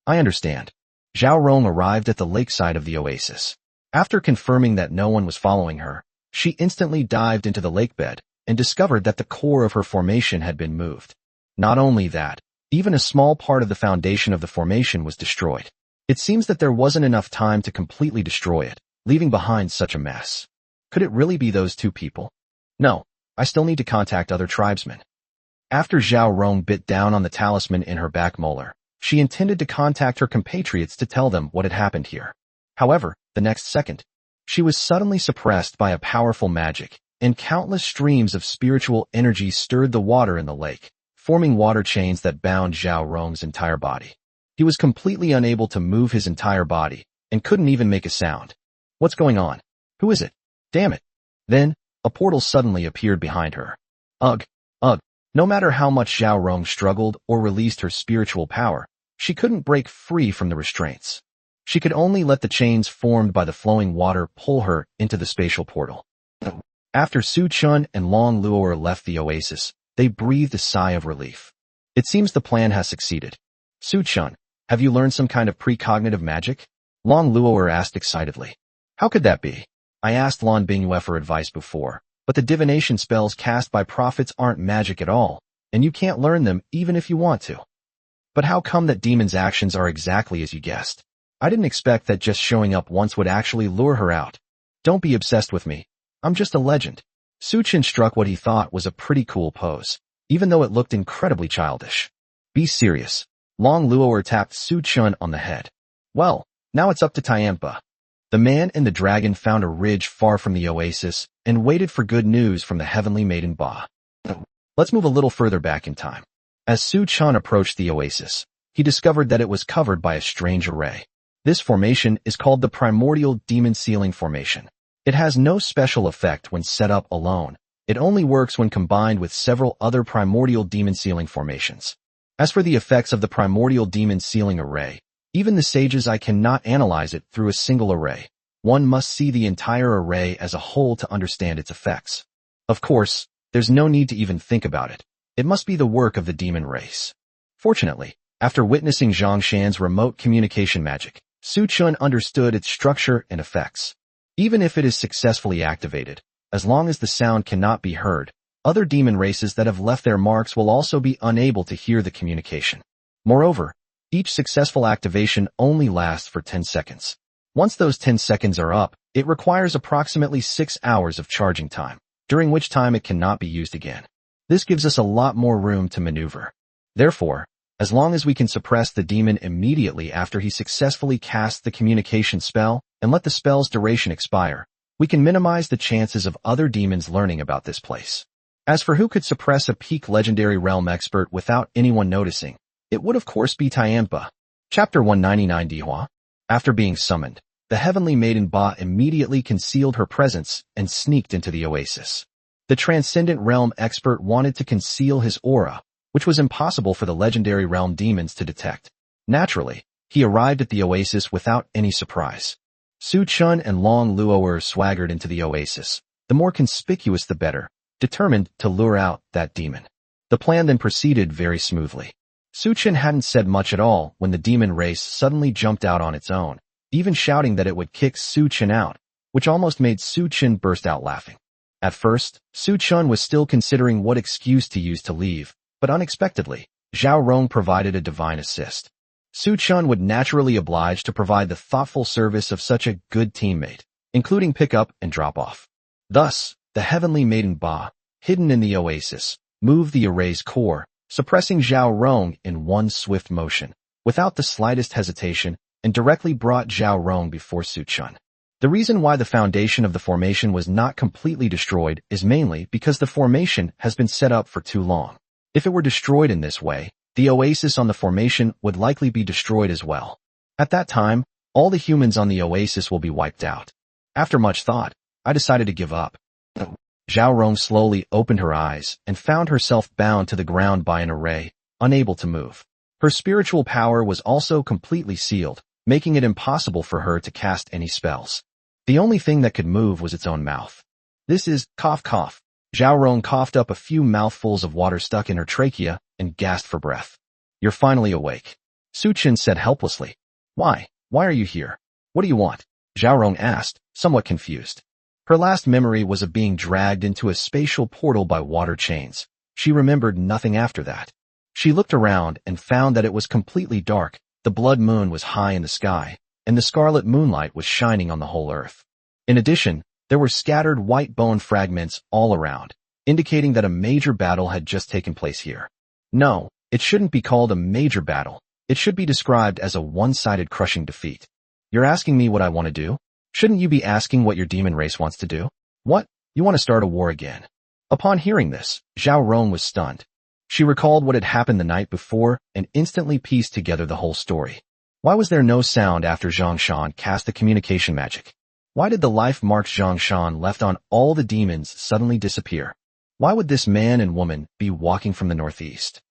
I understand. Zhao Rong arrived at the lakeside of the oasis. After confirming that no one was following her, she instantly dived into the lakebed and discovered that the core of her formation had been moved. Not only that, even a small part of the foundation of the formation was destroyed. It seems that there wasn't enough time to completely destroy it, leaving behind such a mess. Could it really be those 2 people? No, I still need to contact other tribesmen. After Zhao Rong bit down on the talisman in her back molar, she intended to contact her compatriots to tell them what had happened here. However, the next second, she was suddenly suppressed by a powerful magic, and countless streams of spiritual energy stirred the water in the lake, forming water chains that bound Zhao Rong's entire body. He was completely unable to move his entire body, and couldn't even make a sound. What's going on? Who is it? Damn it. Then, a portal suddenly appeared behind her. Ugh. No matter how much Zhao Rong struggled or released her spiritual power, she couldn't break free from the restraints. She could only let the chains formed by the flowing water pull her into the spatial portal. After Su Chun and Long Luo'er left the oasis, they breathed a sigh of relief. It seems the plan has succeeded. Su Chun, have you learned some kind of precognitive magic? Long Luo'er asked excitedly. How could that be? I asked Lan Bingyue for advice before, but the divination spells cast by prophets aren't magic at all, and you can't learn them even if you want to. But how come that demon's actions are exactly as you guessed? I didn't expect that just showing up once would actually lure her out. Don't be obsessed with me. I'm just a legend. Su Chun struck what he thought was a pretty cool pose, even though it looked incredibly childish. Be serious. Long Luoer tapped Su Chun on the head. Well, now it's up to Tiampa. The man and the dragon found a ridge far from the oasis and waited for good news from the heavenly maiden Ba. Let's move a little further back in time. As Su Chun approached the oasis, he discovered that it was covered by a strange array. This formation is called the Primordial Demon Ceiling Formation. It has no special effect when set up alone. It only works when combined with several other Primordial Demon Ceiling formations. As for the effects of the Primordial Demon Ceiling Array, even the sages I cannot analyze it through a single array. One must see the entire array as a whole to understand its effects. Of course, there's no need to even think about it. It must be the work of the demon race. Fortunately, after witnessing Zhang Shan's remote communication magic, Su Chun understood its structure and effects. Even if it is successfully activated, as long as the sound cannot be heard, other demon races that have left their marks will also be unable to hear the communication. Moreover, each successful activation only lasts for 10 seconds. Once those 10 seconds are up, it requires approximately 6 hours of charging time, during which time it cannot be used again. This gives us a lot more room to maneuver. Therefore, as long as we can suppress the demon immediately after he successfully casts the communication spell and let the spell's duration expire, we can minimize the chances of other demons learning about this place. As for who could suppress a peak legendary realm expert without anyone noticing, it would of course be Tiampa. Chapter 199 Dihua. After being summoned, the heavenly maiden Ba immediately concealed her presence and sneaked into the oasis. The transcendent realm expert wanted to conceal his aura, which was impossible for the legendary realm demons to detect. Naturally, he arrived at the oasis without any surprise. Su Chun and Long Luoer swaggered into the oasis, the more conspicuous the better, determined to lure out that demon. The plan then proceeded very smoothly. Su Chun hadn't said much at all when the demon race suddenly jumped out on its own, even shouting that it would kick Su Chun out, which almost made Su Chun burst out laughing. At first, Su Chun was still considering what excuse to use to leave, but unexpectedly, Zhao Rong provided a divine assist. Su Chun would naturally oblige to provide the thoughtful service of such a good teammate, including pick-up and drop-off. Thus, the heavenly maiden Ba, hidden in the oasis, moved the array's core, suppressing Zhao Rong in one swift motion, without the slightest hesitation, and directly brought Zhao Rong before Su Chun. The reason why the foundation of the formation was not completely destroyed is mainly because the formation has been set up for too long. If it were destroyed in this way, the oasis on the formation would likely be destroyed as well. At that time, all the humans on the oasis will be wiped out. After much thought, I decided to give up. Zhao Rong slowly opened her eyes and found herself bound to the ground by an array, unable to move. Her spiritual power was also completely sealed, making it impossible for her to cast any spells. The only thing that could move was its own mouth. This is cough cough. Zhao Rong coughed up a few mouthfuls of water stuck in her trachea and gasped for breath. You're finally awake. Su Chun said helplessly. Why? Why are you here? What do you want? Zhao Rong asked, somewhat confused. Her last memory was of being dragged into a spatial portal by water chains. She remembered nothing after that. She looked around and found that it was completely dark, the blood moon was high in the sky, and the scarlet moonlight was shining on the whole earth. In addition, there were scattered white bone fragments all around, indicating that a major battle had just taken place here. No, it shouldn't be called a major battle. It should be described as a one-sided crushing defeat. You're asking me what I want to do? Shouldn't you be asking what your demon race wants to do? What? You want to start a war again? Upon hearing this, Zhao Rong was stunned. She recalled what had happened the night before and instantly pieced together the whole story. Why was there no sound after Zhang Shan cast the communication magic? Why did the life marks Zhang Shan left on all the demons suddenly disappear? Why would this man and woman be walking from the northeast?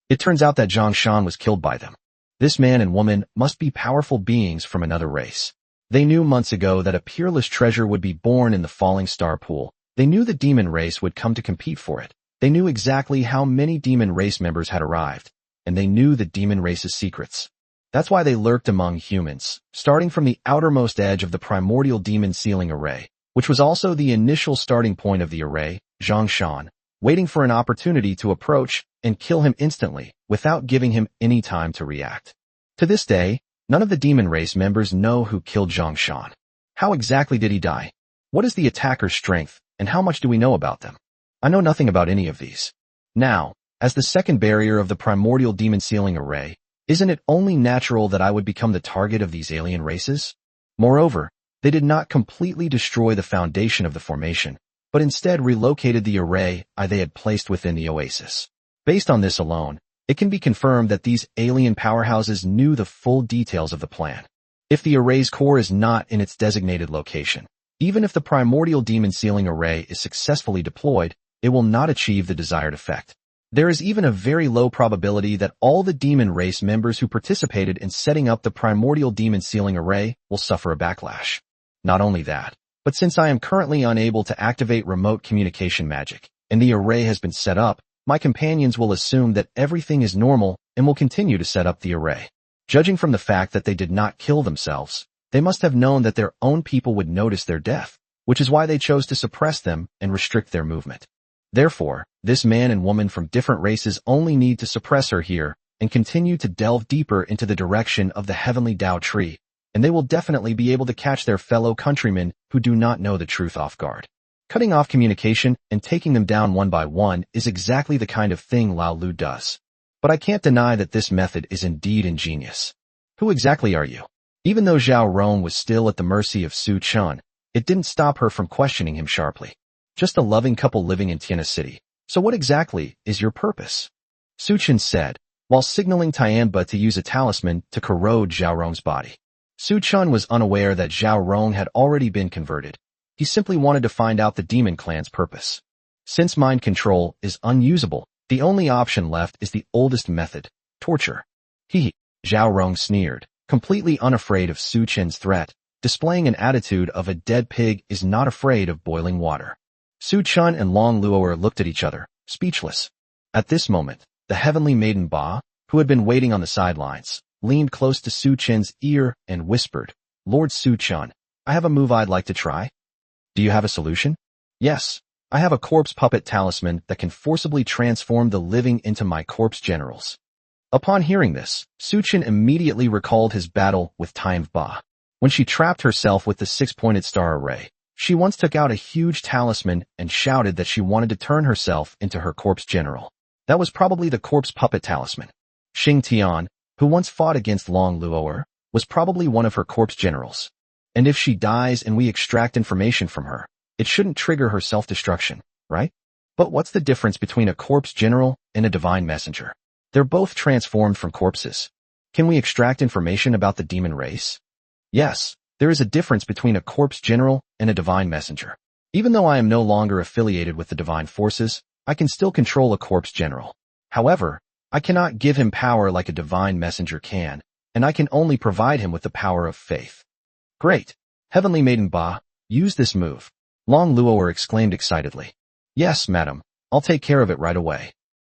It turns out that Zhang Shan was killed by them. This man and woman must be powerful beings from another race. They knew months ago that a peerless treasure would be born in the falling star pool. They knew the demon race would come to compete for it. They knew exactly how many demon race members had arrived, and they knew the demon race's secrets. That's why they lurked among humans, starting from the outermost edge of the primordial demon ceiling array, which was also the initial starting point of the array, Zhang Shan, waiting for an opportunity to approach and kill him instantly without giving him any time to react. To this day, none of the demon race members know who killed Zhang Shan. How exactly did he die? What is the attacker's strength, and how much do we know about them? I know nothing about any of these. Now, as the second barrier of the primordial demon ceiling array, Isn't it only natural that I would become the target of these alien races? Moreover, they did not completely destroy the foundation of the formation, but instead relocated the array they had placed within the oasis. Based on this alone, it can be confirmed that these alien powerhouses knew the full details of the plan. If the array's core is not in its designated location, even if the primordial demon sealing array is successfully deployed, it will not achieve the desired effect. There is even a very low probability that all the demon race members who participated in setting up the primordial demon sealing array will suffer a backlash. Not only that, but since I am currently unable to activate remote communication magic, and the array has been set up, my companions will assume that everything is normal and will continue to set up the array. Judging from the fact that they did not kill themselves, they must have known that their own people would notice their death, which is why they chose to suppress them and restrict their movement. Therefore, this man and woman from different races only need to suppress her here and continue to delve deeper into the direction of the heavenly Tao tree, and they will definitely be able to catch their fellow countrymen who do not know the truth off guard. Cutting off communication and taking them down one by one is exactly the kind of thing Lao Lu does. But I can't deny that this method is indeed ingenious. Who exactly are you? Even though Zhao Rong was still at the mercy of Su Chun, it didn't stop her from questioning him sharply. Just a loving couple living in Tiana City. So what exactly is your purpose? Su Chun said, while signaling Tianba to use a talisman to corrode Zhao Rong's body. Su Chun was unaware that Zhao Rong had already been converted. He simply wanted to find out the demon clan's purpose. Since mind control is unusable, the only option left is the oldest method, torture. Zhao Rong sneered, completely unafraid of Su Chen's threat, displaying an attitude of a dead pig is not afraid of boiling water. Su Chun and Long Luo'er looked at each other, speechless. At this moment, the heavenly maiden Ba, who had been waiting on the sidelines, leaned close to Su Chen's ear and whispered, Lord Su Chun, I have a move I'd like to try. Do you have a solution? Yes, I have a corpse puppet talisman that can forcibly transform the living into my corpse generals. Upon hearing this, Su Chen immediately recalled his battle with Time Ba. When she trapped herself with the six-pointed star array, she once took out a huge talisman and shouted that she wanted to turn herself into her corpse general. That was probably the corpse puppet talisman. Xing Tian, who once fought against Long Luo'er, was probably one of her corpse generals. And if she dies and we extract information from her, it shouldn't trigger her self-destruction, right? But what's the difference between a corpse general and a divine messenger? They're both transformed from corpses. Can we extract information about the demon race? Yes, there is a difference between a corpse general and a divine messenger. Even though I am no longer affiliated with the divine forces, I can still control a corpse general. However, I cannot give him power like a divine messenger can, and I can only provide him with the power of faith. Great! Heavenly Maiden Ba, use this move. Long Luo'er exclaimed excitedly. Yes, madam, I'll take care of it right away.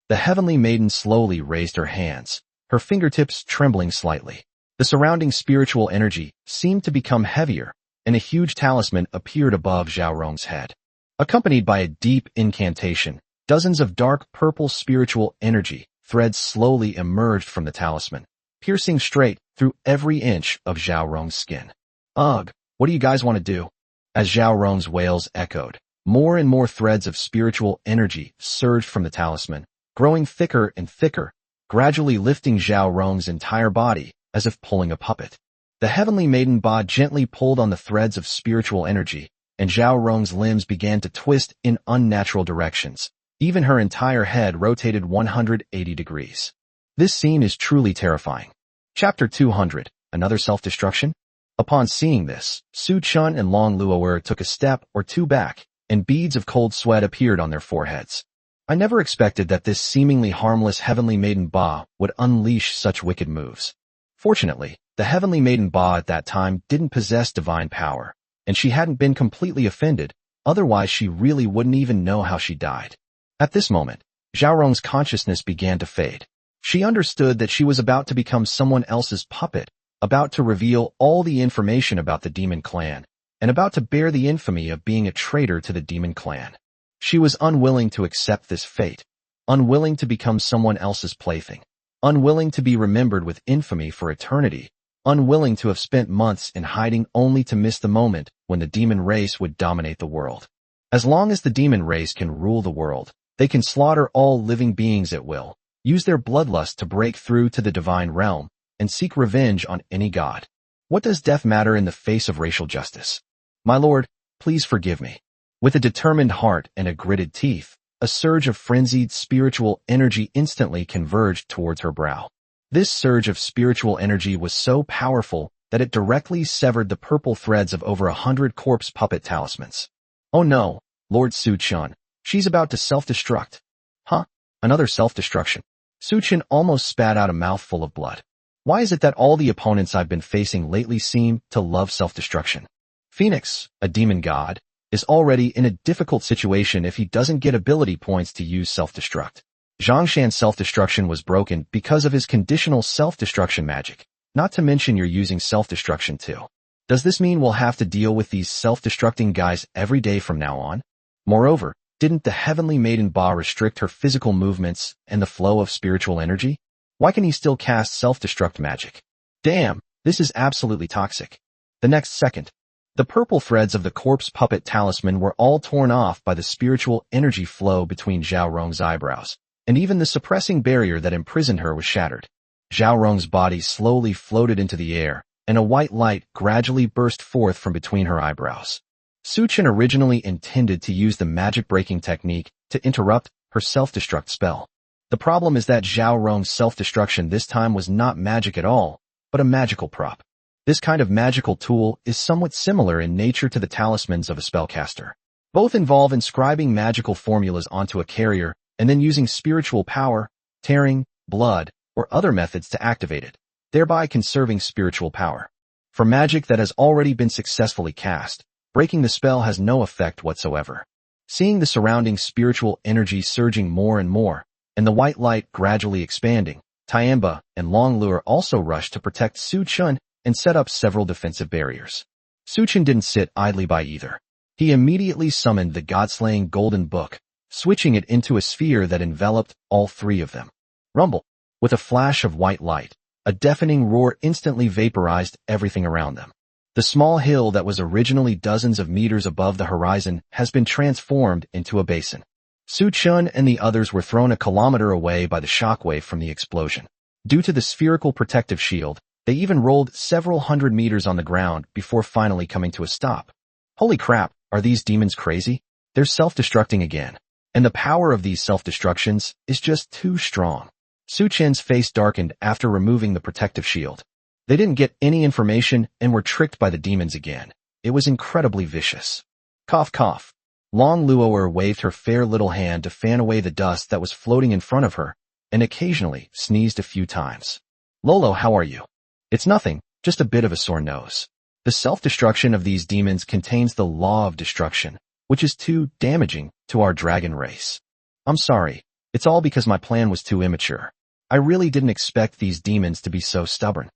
The Heavenly Maiden slowly raised her hands, her fingertips trembling slightly. The surrounding spiritual energy seemed to become heavier, and a huge talisman appeared above Zhao Rong's head. Accompanied by a deep incantation, dozens of dark purple spiritual energy threads slowly emerged from the talisman, piercing straight through every inch of Zhao Rong's skin. Ugh, what do you guys want to do? As Zhao Rong's wails echoed, more and more threads of spiritual energy surged from the talisman, growing thicker and thicker, gradually lifting Zhao Rong's entire body as if pulling a puppet. The Heavenly Maiden Ba gently pulled on the threads of spiritual energy, and Zhao Rong's limbs began to twist in unnatural directions. Even her entire head rotated 180 degrees. This scene is truly terrifying. Chapter 200, Another Self-Destruction? Upon seeing this, Su Chun and Long Luo'er took a step or two back, and beads of cold sweat appeared on their foreheads. I never expected that this seemingly harmless Heavenly Maiden Ba would unleash such wicked moves. Fortunately, the Heavenly Maiden Ba at that time didn't possess divine power, and she hadn't been completely offended, otherwise she really wouldn't even know how she died. At this moment, Zhao Rong's consciousness began to fade. She understood that she was about to become someone else's puppet, about to reveal all the information about the demon clan, and about to bear the infamy of being a traitor to the demon clan. She was unwilling to accept this fate, unwilling to become someone else's plaything, unwilling to be remembered with infamy for eternity, unwilling to have spent months in hiding only to miss the moment when the demon race would dominate the world. As long as the demon race can rule the world, they can slaughter all living beings at will, use their bloodlust to break through to the divine realm, and seek revenge on any god. What does death matter in the face of racial justice? My lord, please forgive me. With a determined heart and a gritted teeth, a surge of frenzied spiritual energy instantly converged towards her brow. This surge of spiritual energy was so powerful that it directly severed the purple threads of over 100 corpse puppet talismans. Oh no, Lord Su-chun, she's about to self-destruct. Huh? Another self-destruction. Su-chun almost spat out a mouthful of blood. Why is it that all the opponents I've been facing lately seem to love self-destruction? Phoenix, a demon god, is already in a difficult situation if he doesn't get ability points to use self-destruct. Zhongshan's self-destruction was broken because of his conditional self-destruction magic, not to mention you're using self-destruction too. Does this mean we'll have to deal with these self-destructing guys every day from now on? Moreover, didn't the heavenly maiden Ba restrict her physical movements and the flow of spiritual energy? Why can he still cast self-destruct magic? Damn, this is absolutely toxic. The next second, the purple threads of the corpse puppet talisman were all torn off by the spiritual energy flow between Zhao Rong's eyebrows, and even the suppressing barrier that imprisoned her was shattered. Zhao Rong's body slowly floated into the air, and a white light gradually burst forth from between her eyebrows. Su-chun originally intended to use the magic-breaking technique to interrupt her self-destruct spell. The problem is that Zhao Rong's self-destruction this time was not magic at all, but a magical prop. This kind of magical tool is somewhat similar in nature to the talismans of a spellcaster. Both involve inscribing magical formulas onto a carrier and then using spiritual power, tearing, blood, or other methods to activate it, thereby conserving spiritual power. For magic that has already been successfully cast, breaking the spell has no effect whatsoever. Seeing the surrounding spiritual energy surging more and more, and the white light gradually expanding, Tianba and Longlure also rushed to protect Su-chun and set up several defensive barriers. Su-chun didn't sit idly by either. He immediately summoned the god-slaying golden book, switching it into a sphere that enveloped all three of them. Rumble! With a flash of white light, a deafening roar instantly vaporized everything around them. The small hill that was originally dozens of meters above the horizon has been transformed into a basin. Su-chun and the others were thrown a kilometer away by the shockwave from the explosion. Due to the spherical protective shield, they even rolled several hundred meters on the ground before finally coming to a stop. Holy crap, are these demons crazy? They're self-destructing again. And the power of these self-destructions is just too strong. Su-chun's face darkened after removing the protective shield. They didn't get any information and were tricked by the demons again. It was incredibly vicious. Cough cough. Long Luoer waved her fair little hand to fan away the dust that was floating in front of her, and occasionally sneezed a few times. Lolo, how are you? It's nothing, just a bit of a sore nose. The self-destruction of these demons contains the law of destruction, which is too damaging to our dragon race. I'm sorry, it's all because my plan was too immature. I really didn't expect these demons to be so stubborn.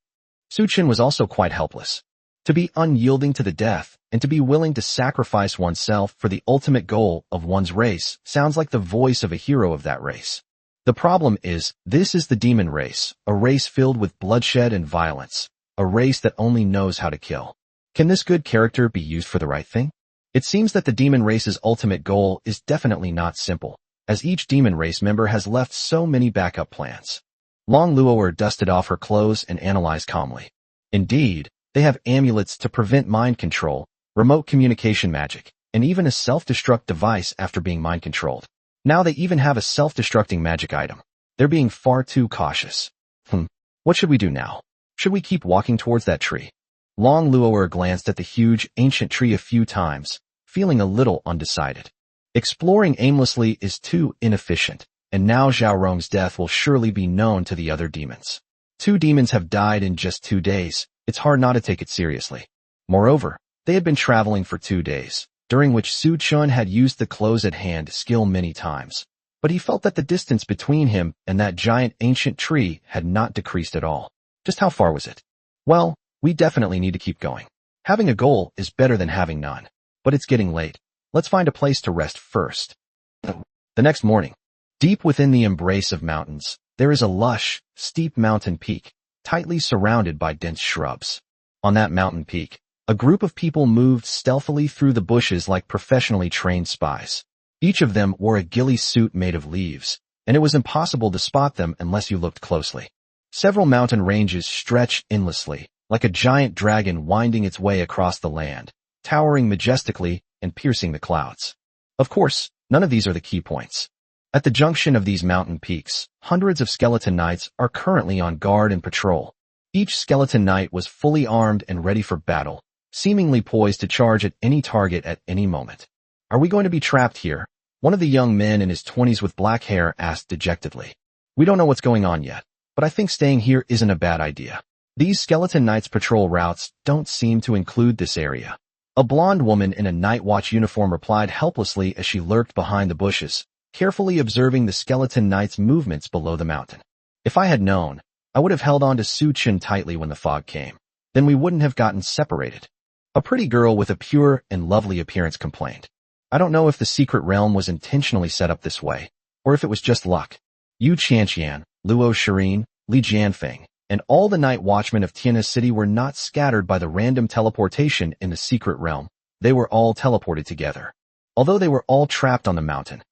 Su-chun was also quite helpless. To be unyielding to the death, and to be willing to sacrifice oneself for the ultimate goal of one's race sounds like the voice of a hero of that race. The problem is, this is the demon race, a race filled with bloodshed and violence, a race that only knows how to kill. Can this good character be used for the right thing? It seems that the demon race's ultimate goal is definitely not simple, as each demon race member has left so many backup plans. Long Luoer dusted off her clothes and analyzed calmly. Indeed, they have amulets to prevent mind control, remote communication magic, and even a self-destruct device after being mind-controlled. Now they even have a self-destructing magic item. They're being far too cautious. What should we do now? Should we keep walking towards that tree? Long Luoer glanced at the huge, ancient tree a few times, feeling a little undecided. Exploring aimlessly is too inefficient, and now Zhao Rong's death will surely be known to the other demons. 2 demons have died in just 2 days. It's hard not to take it seriously. Moreover, they had been traveling for 2 days, during which Su-chun had used the close at hand skill many times. But he felt that the distance between him and that giant ancient tree had not decreased at all. Just how far was it? Well, we definitely need to keep going. Having a goal is better than having none. But it's getting late. Let's find a place to rest first. The next morning, deep within the embrace of mountains, there is a lush, steep mountain peak, tightly surrounded by dense shrubs. On that mountain peak, a group of people moved stealthily through the bushes like professionally trained spies. Each of them wore a ghillie suit made of leaves, and it was impossible to spot them unless you looked closely. Several mountain ranges stretched endlessly, like a giant dragon winding its way across the land, towering majestically and piercing the clouds. Of course, none of these are the key points. At the junction of these mountain peaks, hundreds of skeleton knights are currently on guard and patrol. Each skeleton knight was fully armed and ready for battle, seemingly poised to charge at any target at any moment. "Are we going to be trapped here?" one of the young men in his 20s with black hair asked dejectedly. "We don't know what's going on yet, but I think staying here isn't a bad idea. These skeleton knights' patrol routes don't seem to include this area." A blonde woman in a night watch uniform replied helplessly as she lurked behind the bushes, carefully observing the skeleton knight's movements below the mountain. "If I had known, I would have held on to Su Chun tightly when the fog came. Then we wouldn't have gotten separated." A pretty girl with a pure and lovely appearance complained. "I don't know if the secret realm was intentionally set up this way, or if it was just luck." Yu Chanqian, Luo Shirin, Li Jianfeng, and all the night watchmen of Tianhe City were not scattered by the random teleportation in the secret realm. They were all teleported together. Although they were all trapped on the mountain,